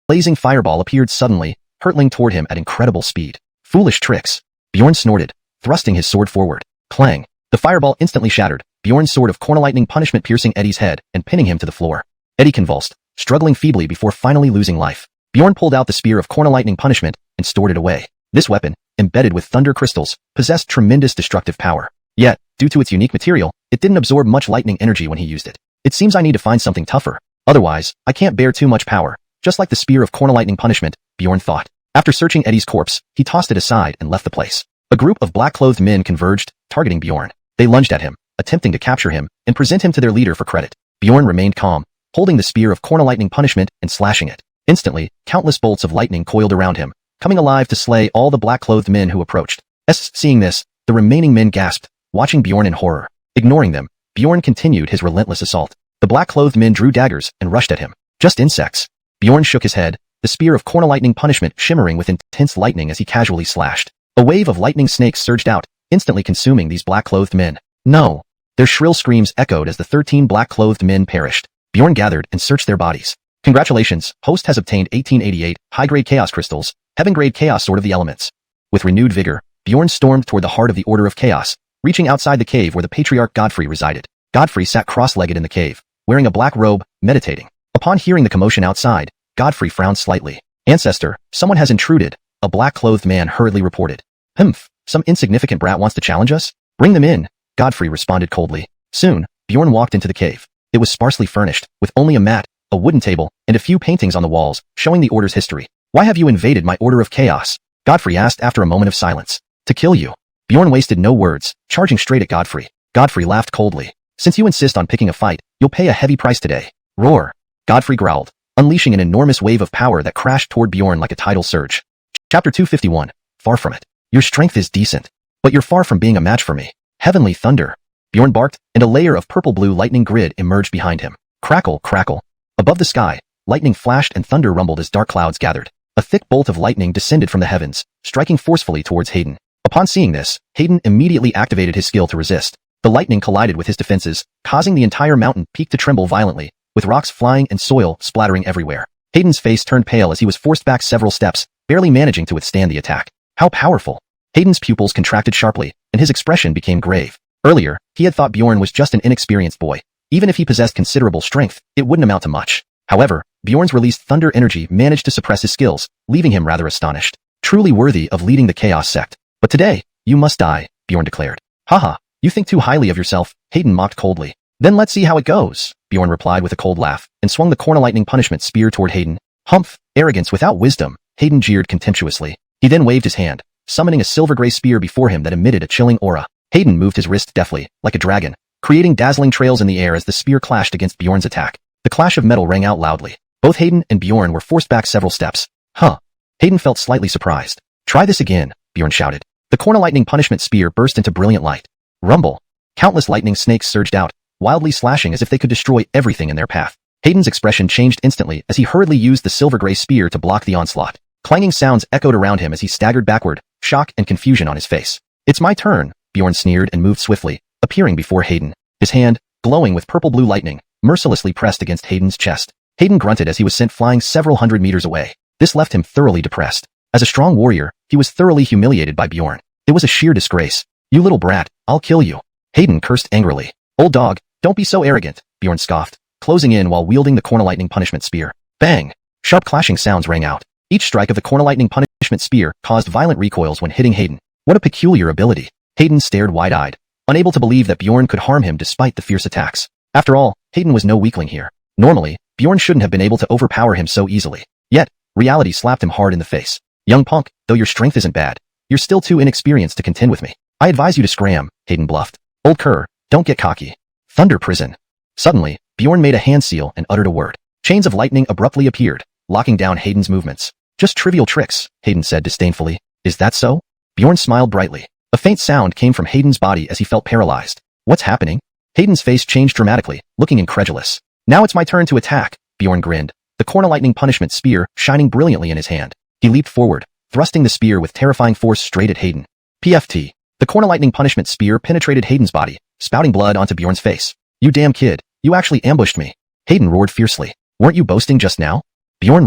blazing fireball appeared suddenly, hurtling toward him at incredible speed. Foolish tricks. Bjorn snorted, thrusting his sword forward. Clang. The fireball instantly shattered, Bjorn's sword of lightning punishment piercing Eddie's head and pinning him to the floor. Eddie convulsed, struggling feebly before finally losing life. Bjorn pulled out the spear of lightning punishment and stored it away. This weapon, embedded with thunder crystals, possessed tremendous destructive power. Yet, due to its unique material, it didn't absorb much lightning energy when he used it. It seems I need to find something tougher. Otherwise, I can't bear too much power. Just like the spear of lightning punishment, Bjorn thought. After searching Eddie's corpse, he tossed it aside and left the place. A group of black-clothed men converged, targeting Bjorn. They lunged at him, attempting to capture him and present him to their leader for credit. Bjorn remained calm, holding the spear of lightning punishment and slashing it. Instantly, countless bolts of lightning coiled around him, coming alive to slay all the black-clothed men who approached. Seeing this, the remaining men gasped, watching Bjorn in horror. Ignoring them, Bjorn continued his relentless assault. The black-clothed men drew daggers and rushed at him. Just insects. Bjorn shook his head, the spear of lightning punishment shimmering with intense lightning as he casually slashed. A wave of lightning snakes surged out, instantly consuming these black-clothed men. No! Their shrill screams echoed as the 13 black-clothed men perished. Bjorn gathered and searched their bodies. Congratulations, host has obtained 1888 high-grade chaos crystals, heaven-grade chaos sword of the elements. With renewed vigor, Bjorn stormed toward the heart of the Order of Chaos, reaching outside the cave where the patriarch Godfrey resided. Godfrey sat cross-legged in the cave, wearing a black robe, meditating. Upon hearing the commotion outside, Godfrey frowned slightly. Ancestor, someone has intruded, a black-clothed man hurriedly reported. Humph, some insignificant brat wants to challenge us? Bring them in, Godfrey responded coldly. Soon, Bjorn walked into the cave. It was sparsely furnished, with only a mat, a wooden table, and a few paintings on the walls, showing the Order's history. Why have you invaded my Order of Chaos? Godfrey asked after a moment of silence. To kill you. Bjorn wasted no words, charging straight at Godfrey. Godfrey laughed coldly. Since you insist on picking a fight, you'll pay a heavy price today. Roar. Godfrey growled, unleashing an enormous wave of power that crashed toward Bjorn like a tidal surge. Chapter 251. Far from it. Your strength is decent, but you're far from being a match for me. Heavenly thunder. Bjorn barked, and a layer of purple-blue lightning grid emerged behind him. Crackle, crackle. Above the sky, lightning flashed and thunder rumbled as dark clouds gathered. A thick bolt of lightning descended from the heavens, striking forcefully towards Hayden. Upon seeing this, Hayden immediately activated his skill to resist. The lightning collided with his defenses, causing the entire mountain peak to tremble violently, with rocks flying and soil splattering everywhere. Hayden's face turned pale as he was forced back several steps, barely managing to withstand the attack. How powerful! Hayden's pupils contracted sharply, and his expression became grave. Earlier, he had thought Bjorn was just an inexperienced boy. Even if he possessed considerable strength, it wouldn't amount to much. However, Bjorn's released thunder energy managed to suppress his skills, leaving him rather astonished. Truly worthy of leading the Chaos Sect. But today, you must die, Bjorn declared. Haha, you think too highly of yourself, Hayden mocked coldly. Then let's see how it goes, Bjorn replied with a cold laugh, and swung the corner lightning punishment spear toward Hayden. Humph, arrogance without wisdom, Hayden jeered contemptuously. He then waved his hand, summoning a silver-gray spear before him that emitted a chilling aura. Hayden moved his wrist deftly, like a dragon, creating dazzling trails in the air as the spear clashed against Bjorn's attack. The clash of metal rang out loudly. Both Hayden and Bjorn were forced back several steps. Huh. Hayden felt slightly surprised. Try this again, Bjorn shouted. The corner lightning punishment spear burst into brilliant light. Rumble. Countless lightning snakes surged out, wildly slashing as if they could destroy everything in their path. Hayden's expression changed instantly as he hurriedly used the silver-gray spear to block the onslaught. Clanging sounds echoed around him as he staggered backward, shock and confusion on his face. It's my turn, Bjorn sneered and moved swiftly, appearing before Hayden. His hand, glowing with purple-blue lightning, mercilessly pressed against Hayden's chest. Hayden grunted as he was sent flying several hundred meters away. This left him thoroughly depressed. As a strong warrior, he was thoroughly humiliated by Bjorn. It was a sheer disgrace. You little brat, I'll kill you. Hayden cursed angrily. Old dog, don't be so arrogant, Bjorn scoffed, closing in while wielding the corner lightning punishment spear. Bang! Sharp clashing sounds rang out. Each strike of the corner lightning punishment spear caused violent recoils when hitting Hayden. What a peculiar ability. Hayden stared wide-eyed, unable to believe that Bjorn could harm him despite the fierce attacks. After all, Hayden was no weakling here. Normally, Bjorn shouldn't have been able to overpower him so easily. Yet, reality slapped him hard in the face. Young punk, though your strength isn't bad, you're still too inexperienced to contend with me. I advise you to scram, Hayden bluffed. Old cur, don't get cocky. Thunder prison. Suddenly, Bjorn made a hand seal and uttered a word. Chains of lightning abruptly appeared, locking down Hayden's movements. Just trivial tricks, Hayden said disdainfully. Is that so? Bjorn smiled brightly. A faint sound came from Hayden's body as he felt paralyzed. What's happening? Hayden's face changed dramatically, looking incredulous. Now it's my turn to attack, Bjorn grinned, the corner lightning punishment spear shining brilliantly in his hand. He leaped forward, thrusting the spear with terrifying force straight at Hayden. PFT. The corner lightning punishment spear penetrated Hayden's body, spouting blood onto Bjorn's face. You damn kid, you actually ambushed me. Hayden roared fiercely. Weren't you boasting just now? Bjorn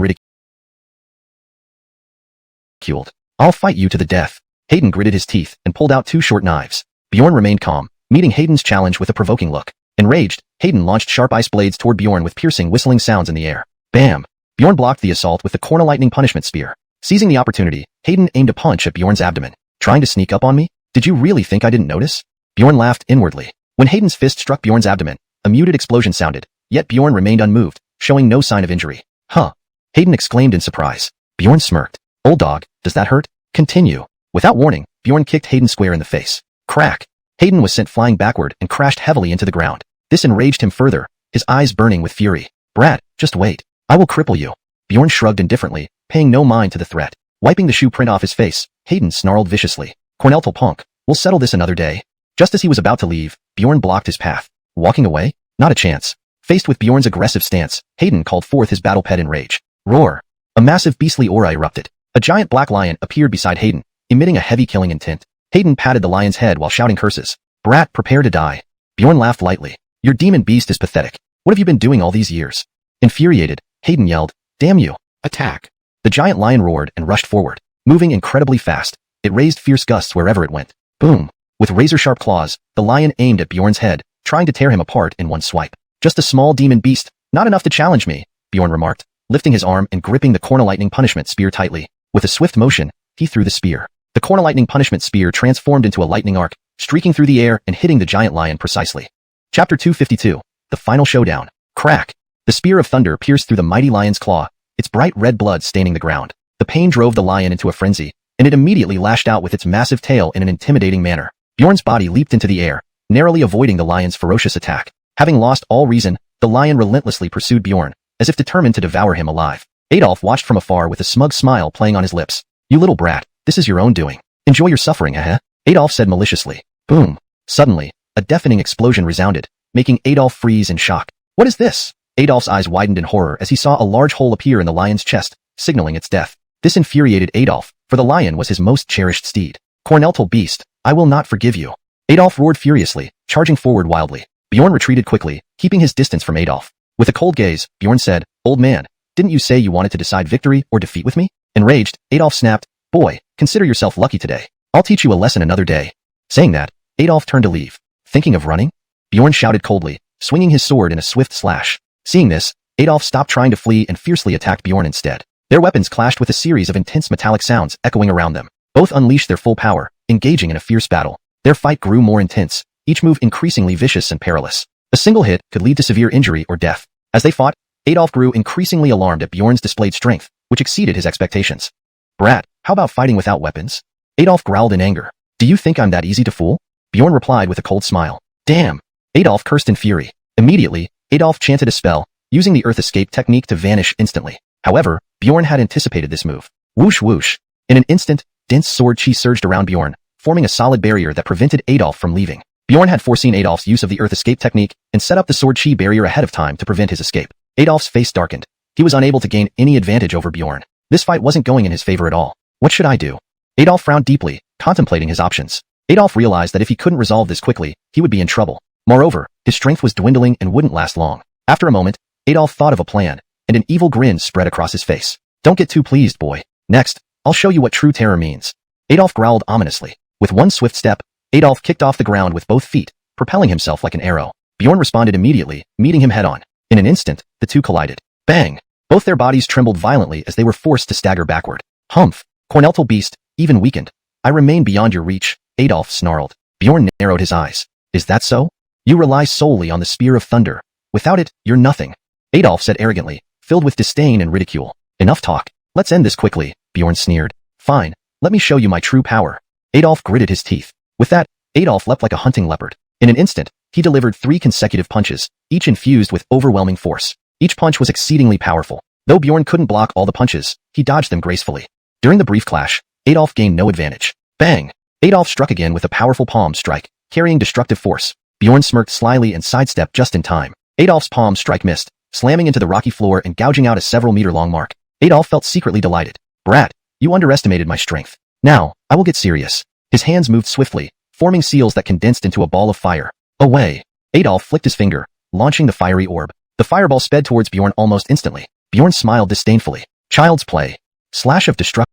ridiculed. I'll fight you to the death. Hayden gritted his teeth and pulled out two short knives. Bjorn remained calm, meeting Hayden's challenge with a provoking look. Enraged, Hayden launched sharp ice blades toward Bjorn with piercing whistling sounds in the air. Bam! Bjorn blocked the assault with the corner lightning punishment spear. Seizing the opportunity, Hayden aimed a punch at Bjorn's abdomen. Trying to sneak up on me? Did you really think I didn't notice? Bjorn laughed inwardly. When Hayden's fist struck Bjorn's abdomen, a muted explosion sounded, yet Bjorn remained unmoved, showing no sign of injury. Huh! Hayden exclaimed in surprise. Bjorn smirked. Old dog, does that hurt? Continue. Without warning, Bjorn kicked Hayden square in the face. Crack! Hayden was sent flying backward and crashed heavily into the ground. This enraged him further, his eyes burning with fury. Brat, just wait. I will cripple you. Bjorn shrugged indifferently, paying no mind to the threat. Wiping the shoe print off his face, Hayden snarled viciously. Corneltal punk, we'll settle this another day. Just as he was about to leave, Bjorn blocked his path. Walking away? Not a chance. Faced with Bjorn's aggressive stance, Hayden called forth his battle pet in rage. Roar! A massive beastly aura erupted. A giant black lion appeared beside Hayden, emitting a heavy killing intent. Hayden patted the lion's head while shouting curses. Brat, prepare to die. Bjorn laughed lightly. Your demon beast is pathetic. What have you been doing all these years? Infuriated, Hayden yelled, damn you. Attack. The giant lion roared and rushed forward, moving incredibly fast. It raised fierce gusts wherever it went. Boom. With razor-sharp claws, the lion aimed at Bjorn's head, trying to tear him apart in one swipe. Just a small demon beast, not enough to challenge me, Bjorn remarked, lifting his arm and gripping the Corner-Lightning Punishment Spear tightly. With a swift motion, he threw the spear. The Corner-Lightning Punishment Spear transformed into a lightning arc, streaking through the air and hitting the giant lion precisely. Chapter 252. The Final Showdown. Crack! The Spear of Thunder pierced through the mighty lion's claw, its bright red blood staining the ground. The pain drove the lion into a frenzy, and it immediately lashed out with its massive tail in an intimidating manner. Bjorn's body leaped into the air, narrowly avoiding the lion's ferocious attack. Having lost all reason, the lion relentlessly pursued Bjorn, as if determined to devour him alive. Adolf watched from afar with a smug smile playing on his lips. You little brat, this is your own doing. Enjoy your suffering, eh? Adolf said maliciously. Boom. Suddenly, a deafening explosion resounded, making Adolf freeze in shock. What is this? Adolf's eyes widened in horror as he saw a large hole appear in the lion's chest, signaling its death. This infuriated Adolf, for the lion was his most cherished steed. Corneltal beast, I will not forgive you. Adolf roared furiously, charging forward wildly. Bjorn retreated quickly, keeping his distance from Adolf. With a cold gaze, Bjorn said, Old man, didn't you say you wanted to decide victory or defeat with me? Enraged, Adolf snapped, Boy, consider yourself lucky today. I'll teach you a lesson another day. Saying that, Adolf turned to leave. Thinking of running? Bjorn shouted coldly, swinging his sword in a swift slash. Seeing this, Adolf stopped trying to flee and fiercely attacked Bjorn instead. Their weapons clashed with a series of intense metallic sounds echoing around them. Both unleashed their full power, engaging in a fierce battle. Their fight grew more intense, each move increasingly vicious and perilous. A single hit could lead to severe injury or death. As they fought, Adolf grew increasingly alarmed at Bjorn's displayed strength, which exceeded his expectations. Brat, how about fighting without weapons? Adolf growled in anger. Do you think I'm that easy to fool? Bjorn replied with a cold smile. Damn! Adolf cursed in fury. Immediately, Adolf chanted a spell, using the Earth Escape technique to vanish instantly. However, Bjorn had anticipated this move. Whoosh whoosh. In an instant, dense sword chi surged around Bjorn, forming a solid barrier that prevented Adolf from leaving. Bjorn had foreseen Adolf's use of the Earth Escape technique and set up the sword chi barrier ahead of time to prevent his escape. Adolf's face darkened. He was unable to gain any advantage over Bjorn. This fight wasn't going in his favor at all. What should I do? Adolf frowned deeply, contemplating his options. Adolf realized that if he couldn't resolve this quickly, he would be in trouble. Moreover, his strength was dwindling and wouldn't last long. After a moment, Adolf thought of a plan, and an evil grin spread across his face. Don't get too pleased, boy. Next, I'll show you what true terror means. Adolf growled ominously. With one swift step, Adolf kicked off the ground with both feet, propelling himself like an arrow. Bjorn responded immediately, meeting him head-on. In an instant, the two collided. Bang! Both their bodies trembled violently as they were forced to stagger backward. Humph! Corneltal beast, even weakened. I remain beyond your reach, Adolf snarled. Bjorn narrowed his eyes. Is that so? You rely solely on the Spear of Thunder. Without it, you're nothing. Adolf said arrogantly, filled with disdain and ridicule. Enough talk. Let's end this quickly, Bjorn sneered. Fine, let me show you my true power. Adolf gritted his teeth. With that, Adolf leapt like a hunting leopard. In an instant, he delivered 3 consecutive punches, each infused with overwhelming force. Each punch was exceedingly powerful. Though Bjorn couldn't block all the punches, he dodged them gracefully. During the brief clash, Adolf gained no advantage. Bang! Adolf struck again with a powerful palm strike, carrying destructive force. Bjorn smirked slyly and sidestepped just in time. Adolf's palm strike missed, slamming into the rocky floor and gouging out a several-meter-long mark. Adolf felt secretly delighted. Brat, you underestimated my strength. Now, I will get serious. His hands moved swiftly, forming seals that condensed into a ball of fire. Away! Adolf flicked his finger, launching the fiery orb. The fireball sped towards Bjorn almost instantly. Bjorn smiled disdainfully. Child's play. Slash of destruction.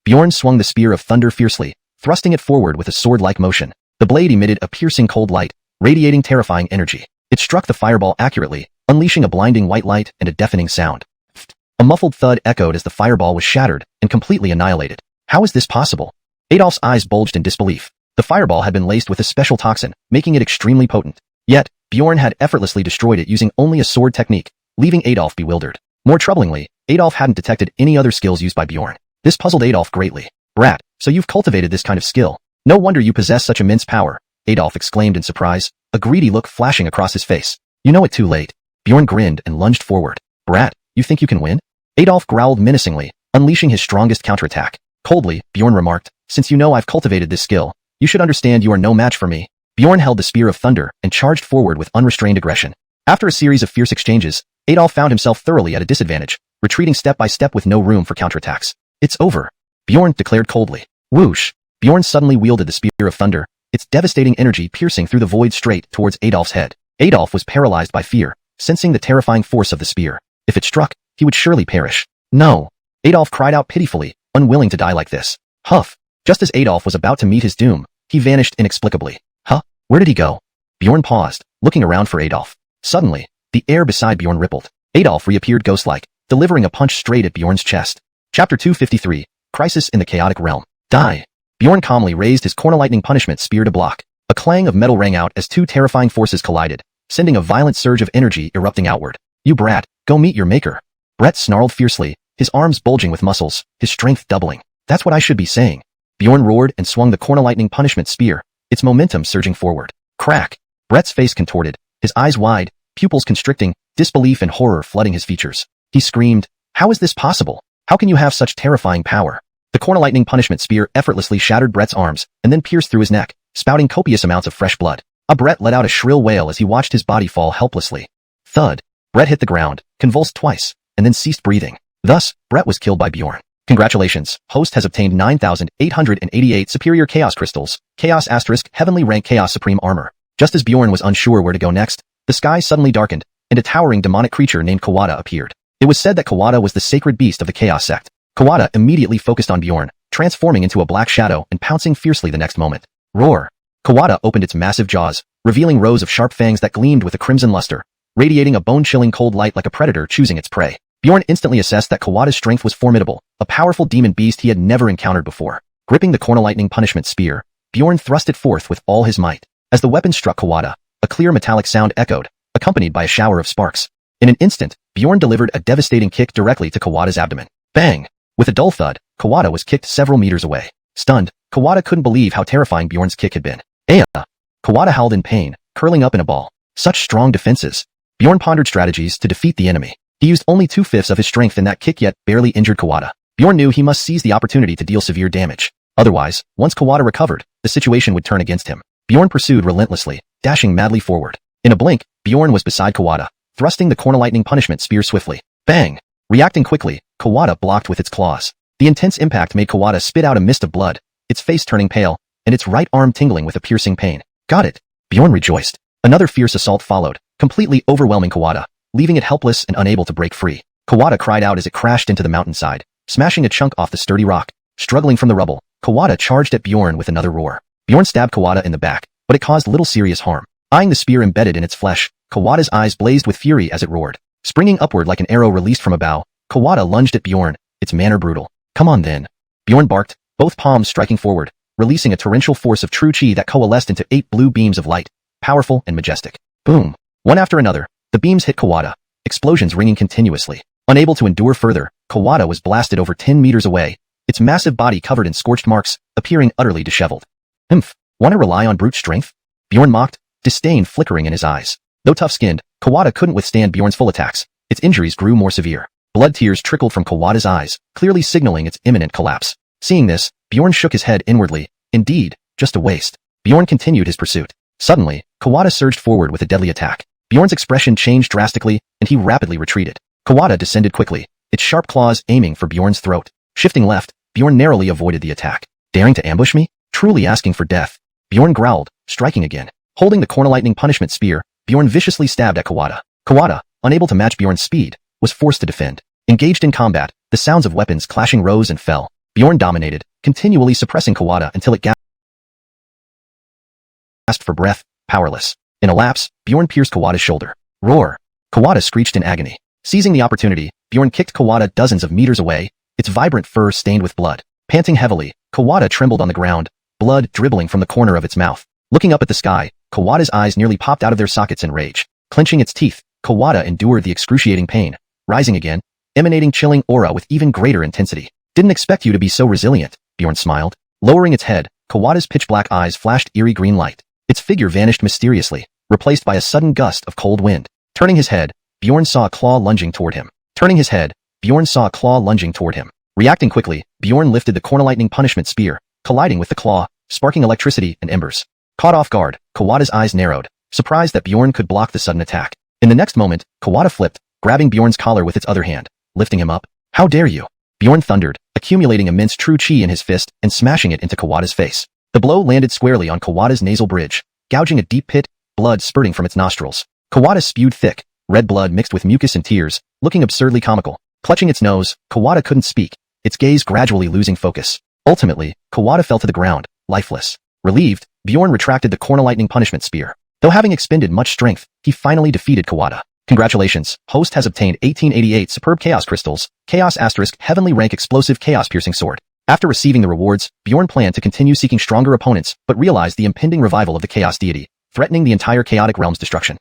Bjorn swung the Spear of Thunder fiercely, thrusting it forward with a sword-like motion. The blade emitted a piercing cold light, radiating terrifying energy. It struck the fireball accurately, unleashing a blinding white light and a deafening sound. A muffled thud echoed as the fireball was shattered and completely annihilated. How is this possible? Adolf's eyes bulged in disbelief. The fireball had been laced with a special toxin, making it extremely potent. Yet, Bjorn had effortlessly destroyed it using only a sword technique, leaving Adolf bewildered. More troublingly, Adolf hadn't detected any other skills used by Bjorn. This puzzled Adolf greatly. Brat, so you've cultivated this kind of skill. No wonder you possess such immense power, Adolf exclaimed in surprise, a greedy look flashing across his face. You know it too late. Bjorn grinned and lunged forward. Brat, you think you can win? Adolf growled menacingly, unleashing his strongest counterattack. Coldly, Bjorn remarked, since you know I've cultivated this skill, you should understand you are no match for me. Bjorn held the Spear of Thunder and charged forward with unrestrained aggression. After a series of fierce exchanges, Adolf found himself thoroughly at a disadvantage, retreating step by step with no room for counterattacks. It's over, Bjorn declared coldly. Whoosh! Bjorn suddenly wielded the Spear of Thunder, its devastating energy piercing through the void straight towards Adolf's head. Adolf was paralyzed by fear, sensing the terrifying force of the spear. If it struck, he would surely perish. No! Adolf cried out pitifully, unwilling to die like this. Huff! Just as Adolf was about to meet his doom, he vanished inexplicably. Huh? Where did he go? Bjorn paused, looking around for Adolf. Suddenly, the air beside Bjorn rippled. Adolf reappeared ghost-like, delivering a punch straight at Bjorn's chest. Chapter 253, Crisis in the Chaotic Realm. Die. Bjorn calmly raised his corner-lightning punishment spear to block. A clang of metal rang out as two terrifying forces collided, sending a violent surge of energy erupting outward. You brat, go meet your maker. Brett snarled fiercely, his arms bulging with muscles, his strength doubling. That's what I should be saying. Bjorn roared and swung the corner-lightning punishment spear, its momentum surging forward. Crack. Brett's face contorted, his eyes wide, pupils constricting, disbelief and horror flooding his features. He screamed, "How is this possible? How can you have such terrifying power?" The corner-lightning punishment spear effortlessly shattered Brett's arms and then pierced through his neck, spouting copious amounts of fresh blood. Brett let out a shrill wail as he watched his body fall helplessly. Thud. Brett hit the ground, convulsed twice, and then ceased breathing. Thus, Brett was killed by Bjorn. Congratulations, host has obtained 9,888 superior chaos crystals, chaos asterisk heavenly rank chaos supreme armor. Just as Bjorn was unsure where to go next, the sky suddenly darkened, and a towering demonic creature named Kawada appeared. It was said that Kawada was the sacred beast of the chaos sect. Kawada immediately focused on Bjorn, transforming into a black shadow and pouncing fiercely the next moment. Roar. Kawada opened its massive jaws, revealing rows of sharp fangs that gleamed with a crimson luster, radiating a bone-chilling cold light like a predator choosing its prey. Bjorn instantly assessed that Kawada's strength was formidable, a powerful demon beast he had never encountered before. Gripping the corner-lightning punishment spear, Bjorn thrust it forth with all his might. As the weapon struck Kawada, a clear metallic sound echoed, accompanied by a shower of sparks. In an instant, Bjorn delivered a devastating kick directly to Kawada's abdomen. Bang! With a dull thud, Kawada was kicked several meters away. Stunned, Kawada couldn't believe how terrifying Bjorn's kick had been. Aya! Kawada howled in pain, curling up in a ball. Such strong defenses. Bjorn pondered strategies to defeat the enemy. He used only 2/5 of his strength in that kick yet barely injured Kawada. Bjorn knew he must seize the opportunity to deal severe damage. Otherwise, once Kawada recovered, the situation would turn against him. Bjorn pursued relentlessly, dashing madly forward. In a blink, Bjorn was beside Kawada, thrusting the corner-lightning punishment spear swiftly. Bang! Reacting quickly, Kawada blocked with its claws. The intense impact made Kawada spit out a mist of blood, its face turning pale, and its right arm tingling with a piercing pain. Got it! Bjorn rejoiced. Another fierce assault followed, completely overwhelming Kawada, leaving it helpless and unable to break free. Kawada cried out as it crashed into the mountainside, smashing a chunk off the sturdy rock. Struggling from the rubble, Kawada charged at Bjorn with another roar. Bjorn stabbed Kawada in the back, but it caused little serious harm. Eyeing the spear embedded in its flesh, Kawada's eyes blazed with fury as it roared. Springing upward like an arrow released from a bow, Kawada lunged at Bjorn, its manner brutal. Come on then. Bjorn barked, both palms striking forward, releasing a torrential force of true chi that coalesced into 8 blue beams of light, powerful and majestic. Boom. One after another, the beams hit Kawada, explosions ringing continuously. Unable to endure further, Kawada was blasted over 10 meters away, its massive body covered in scorched marks, appearing utterly disheveled. Want to rely on brute strength? Bjorn mocked, disdain flickering in his eyes. Though tough-skinned, Kawada couldn't withstand Bjorn's full attacks. Its injuries grew more severe. Blood tears trickled from Kawada's eyes, clearly signaling its imminent collapse. Seeing this, Bjorn shook his head inwardly. Indeed, just a waste. Bjorn continued his pursuit. Suddenly, Kawada surged forward with a deadly attack. Bjorn's expression changed drastically, and he rapidly retreated. Kawada descended quickly, its sharp claws aiming for Bjorn's throat. Shifting left, Bjorn narrowly avoided the attack. Daring to ambush me? Truly asking for death. Bjorn growled, striking again. Holding the corner-lightning punishment spear, Bjorn viciously stabbed at Kawada. Kawada, unable to match Bjorn's speed, was forced to defend. Engaged in combat, the sounds of weapons clashing rose and fell. Bjorn dominated, continually suppressing Kawada until it gasped for breath, powerless. In a lapse, Bjorn pierced Kawada's shoulder. Roar! Kawada screeched in agony. Seizing the opportunity, Bjorn kicked Kawada dozens of meters away, its vibrant fur stained with blood. Panting heavily, Kawada trembled on the ground, blood dribbling from the corner of its mouth. Looking up at the sky, Kawada's eyes nearly popped out of their sockets in rage. Clenching its teeth, Kawada endured the excruciating pain. Rising again, emanating chilling aura with even greater intensity. Didn't expect you to be so resilient, Bjorn smiled. Lowering its head, Kawada's pitch-black eyes flashed eerie green light. Its figure vanished mysteriously, replaced by a sudden gust of cold wind. Turning his head, Bjorn saw a claw lunging toward him. Reacting quickly, Bjorn lifted the corner-lightning punishment spear, colliding with the claw, sparking electricity and embers. Caught off guard, Kawada's eyes narrowed, surprised that Bjorn could block the sudden attack. In the next moment, Kawada flipped, grabbing Bjorn's collar with its other hand, lifting him up. How dare you? Bjorn thundered, accumulating immense true chi in his fist and smashing it into Kawada's face. The blow landed squarely on Kawada's nasal bridge, gouging a deep pit, blood spurting from its nostrils. Kawada spewed thick, red blood mixed with mucus and tears, looking absurdly comical. Clutching its nose, Kawada couldn't speak, its gaze gradually losing focus. Ultimately, Kawada fell to the ground, lifeless. Relieved, Bjorn retracted the Corner Lightning Punishment Spear. Though having expended much strength, he finally defeated Kawada. Congratulations, host has obtained 1888 Superb Chaos Crystals, Chaos * Heavenly Rank Explosive Chaos Piercing Sword. After receiving the rewards, Bjorn planned to continue seeking stronger opponents, but realized the impending revival of the Chaos Deity, threatening the entire Chaotic Realm's destruction.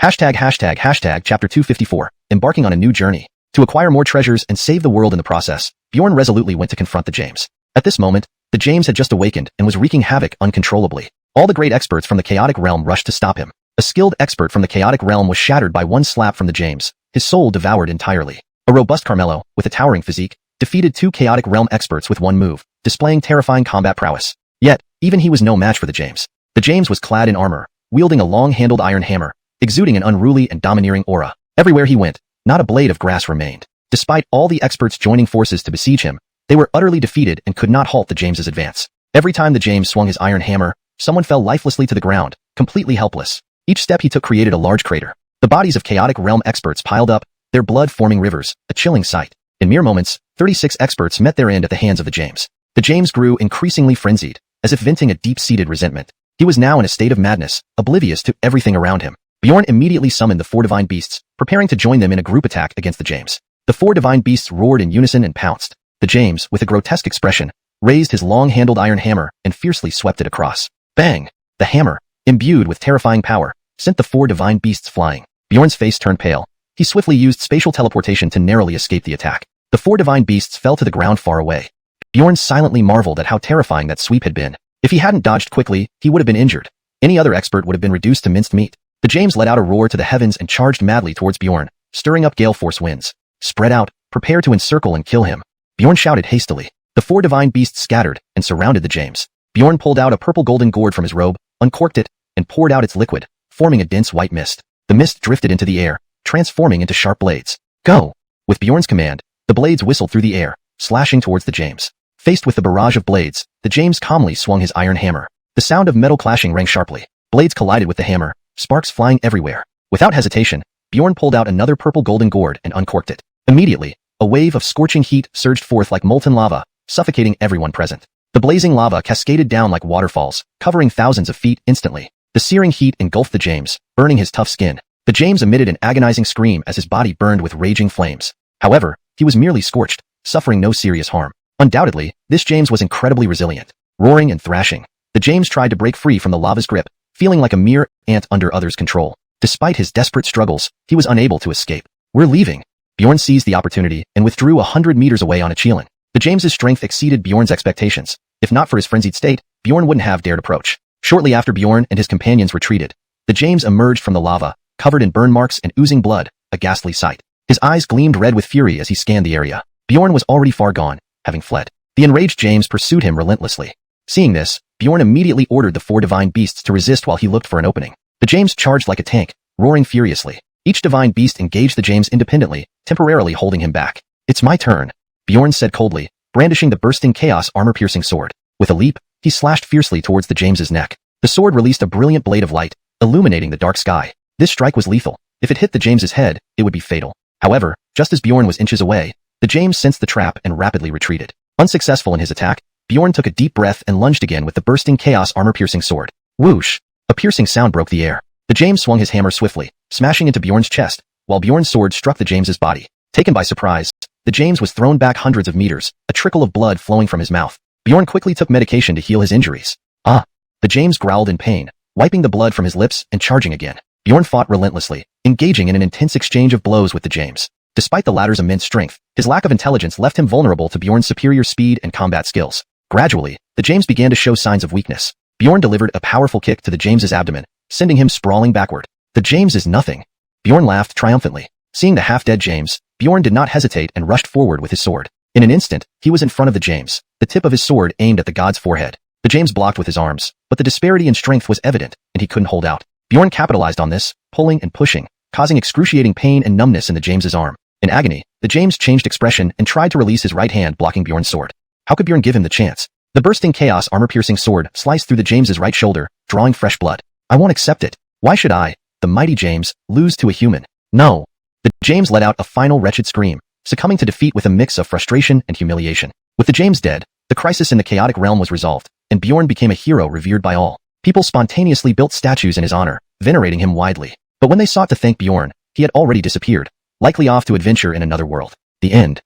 Chapter 254, embarking on a new journey. To acquire more treasures and save the world in the process, Bjorn resolutely went to confront the James. At this moment, the James had just awakened and was wreaking havoc uncontrollably. All the great experts from the Chaotic Realm rushed to stop him. A skilled expert from the Chaotic Realm was shattered by one slap from the James, his soul devoured entirely. A robust Carmelo, with a towering physique, defeated two Chaotic Realm experts with one move, displaying terrifying combat prowess. Yet, even he was no match for the James. The James was clad in armor, wielding a long-handled iron hammer, exuding an unruly and domineering aura. Everywhere he went, not a blade of grass remained. Despite all the experts joining forces to besiege him, they were utterly defeated and could not halt the James's advance. Every time the James swung his iron hammer, someone fell lifelessly to the ground, completely helpless. Each step he took created a large crater. The bodies of Chaotic Realm experts piled up, their blood forming rivers, a chilling sight. In mere moments, 36 experts met their end at the hands of the James. The James grew increasingly frenzied, as if venting a deep-seated resentment. He was now in a state of madness, oblivious to everything around him. Bjorn immediately summoned the 4 divine beasts, preparing to join them in a group attack against the James. The 4 divine beasts roared in unison and pounced. The James, with a grotesque expression, raised his long-handled iron hammer and fiercely swept it across. Bang! The hammer, imbued with terrifying power, sent the 4 divine beasts flying. Bjorn's face turned pale. He swiftly used spatial teleportation to narrowly escape the attack. The 4 divine beasts fell to the ground far away. Bjorn silently marveled at how terrifying that sweep had been. If he hadn't dodged quickly, he would have been injured. Any other expert would have been reduced to minced meat. The James let out a roar to the heavens and charged madly towards Bjorn, stirring up gale force winds. Spread out, prepare to encircle and kill him. Bjorn shouted hastily. The 4 divine beasts scattered and surrounded the James. Bjorn pulled out a purple-golden gourd from his robe, uncorked it, and poured out its liquid, forming a dense white mist. The mist drifted into the air, transforming into sharp blades. Go! With Bjorn's command, the blades whistled through the air, slashing towards the James. Faced with the barrage of blades, the James calmly swung his iron hammer. The sound of metal clashing rang sharply. Blades collided with the hammer, sparks flying everywhere. Without hesitation, Bjorn pulled out another purple-golden gourd and uncorked it. Immediately, a wave of scorching heat surged forth like molten lava, suffocating everyone present. The blazing lava cascaded down like waterfalls, covering thousands of feet instantly. The searing heat engulfed the James, burning his tough skin. The James emitted an agonizing scream as his body burned with raging flames. However, he was merely scorched, suffering no serious harm. Undoubtedly, this James was incredibly resilient. Roaring and thrashing, the James tried to break free from the lava's grip, feeling like a mere ant under others' control. Despite his desperate struggles, he was unable to escape. We're leaving. Bjorn seized the opportunity and withdrew 100 meters away on a Chelan. The James's strength exceeded Bjorn's expectations. If not for his frenzied state, Bjorn wouldn't have dared approach. Shortly after Bjorn and his companions retreated, the James emerged from the lava, covered in burn marks and oozing blood, a ghastly sight. His eyes gleamed red with fury as he scanned the area. Bjorn was already far gone, having fled. The enraged James pursued him relentlessly. Seeing this, Bjorn immediately ordered the 4 divine beasts to resist while he looked for an opening. The James charged like a tank, roaring furiously. Each divine beast engaged the James independently, temporarily holding him back. It's my turn, Bjorn said coldly, brandishing the bursting chaos armor-piercing sword. With a leap, he slashed fiercely towards the James's neck. The sword released a brilliant blade of light, illuminating the dark sky. This strike was lethal. If it hit the James's head, it would be fatal. However, just as Bjorn was inches away, the James sensed the trap and rapidly retreated. Unsuccessful in his attack, Bjorn took a deep breath and lunged again with the bursting chaos armor-piercing sword. Whoosh! A piercing sound broke the air. The James swung his hammer swiftly, smashing into Bjorn's chest, while Bjorn's sword struck the James's body. Taken by surprise, the James was thrown back hundreds of meters, a trickle of blood flowing from his mouth. Bjorn quickly took medication to heal his injuries. The James growled in pain, wiping the blood from his lips and charging again. Bjorn fought relentlessly, engaging in an intense exchange of blows with the James. Despite the latter's immense strength, his lack of intelligence left him vulnerable to Bjorn's superior speed and combat skills. Gradually, the James began to show signs of weakness. Bjorn delivered a powerful kick to the James's abdomen, sending him sprawling backward. The James is nothing. Bjorn laughed triumphantly. Seeing the half-dead James, Bjorn did not hesitate and rushed forward with his sword. In an instant, he was in front of the James, the tip of his sword aimed at the god's forehead. The James blocked with his arms, but the disparity in strength was evident, and he couldn't hold out. Bjorn capitalized on this, pulling and pushing, causing excruciating pain and numbness in the James's arm. In agony, the James changed expression and tried to release his right hand blocking Bjorn's sword. How could Bjorn give him the chance? The bursting chaos armor-piercing sword sliced through the James's right shoulder, drawing fresh blood. I won't accept it. Why should I, the mighty James, lose to a human? No. The James let out a final wretched scream, succumbing to defeat with a mix of frustration and humiliation. With the James dead, the The crisis in the chaotic realm was resolved, and Bjorn became a hero revered by all. People spontaneously built statues in his honor, venerating him widely. But when they sought to thank Bjorn, he had already disappeared, likely off to adventure in another world. The end.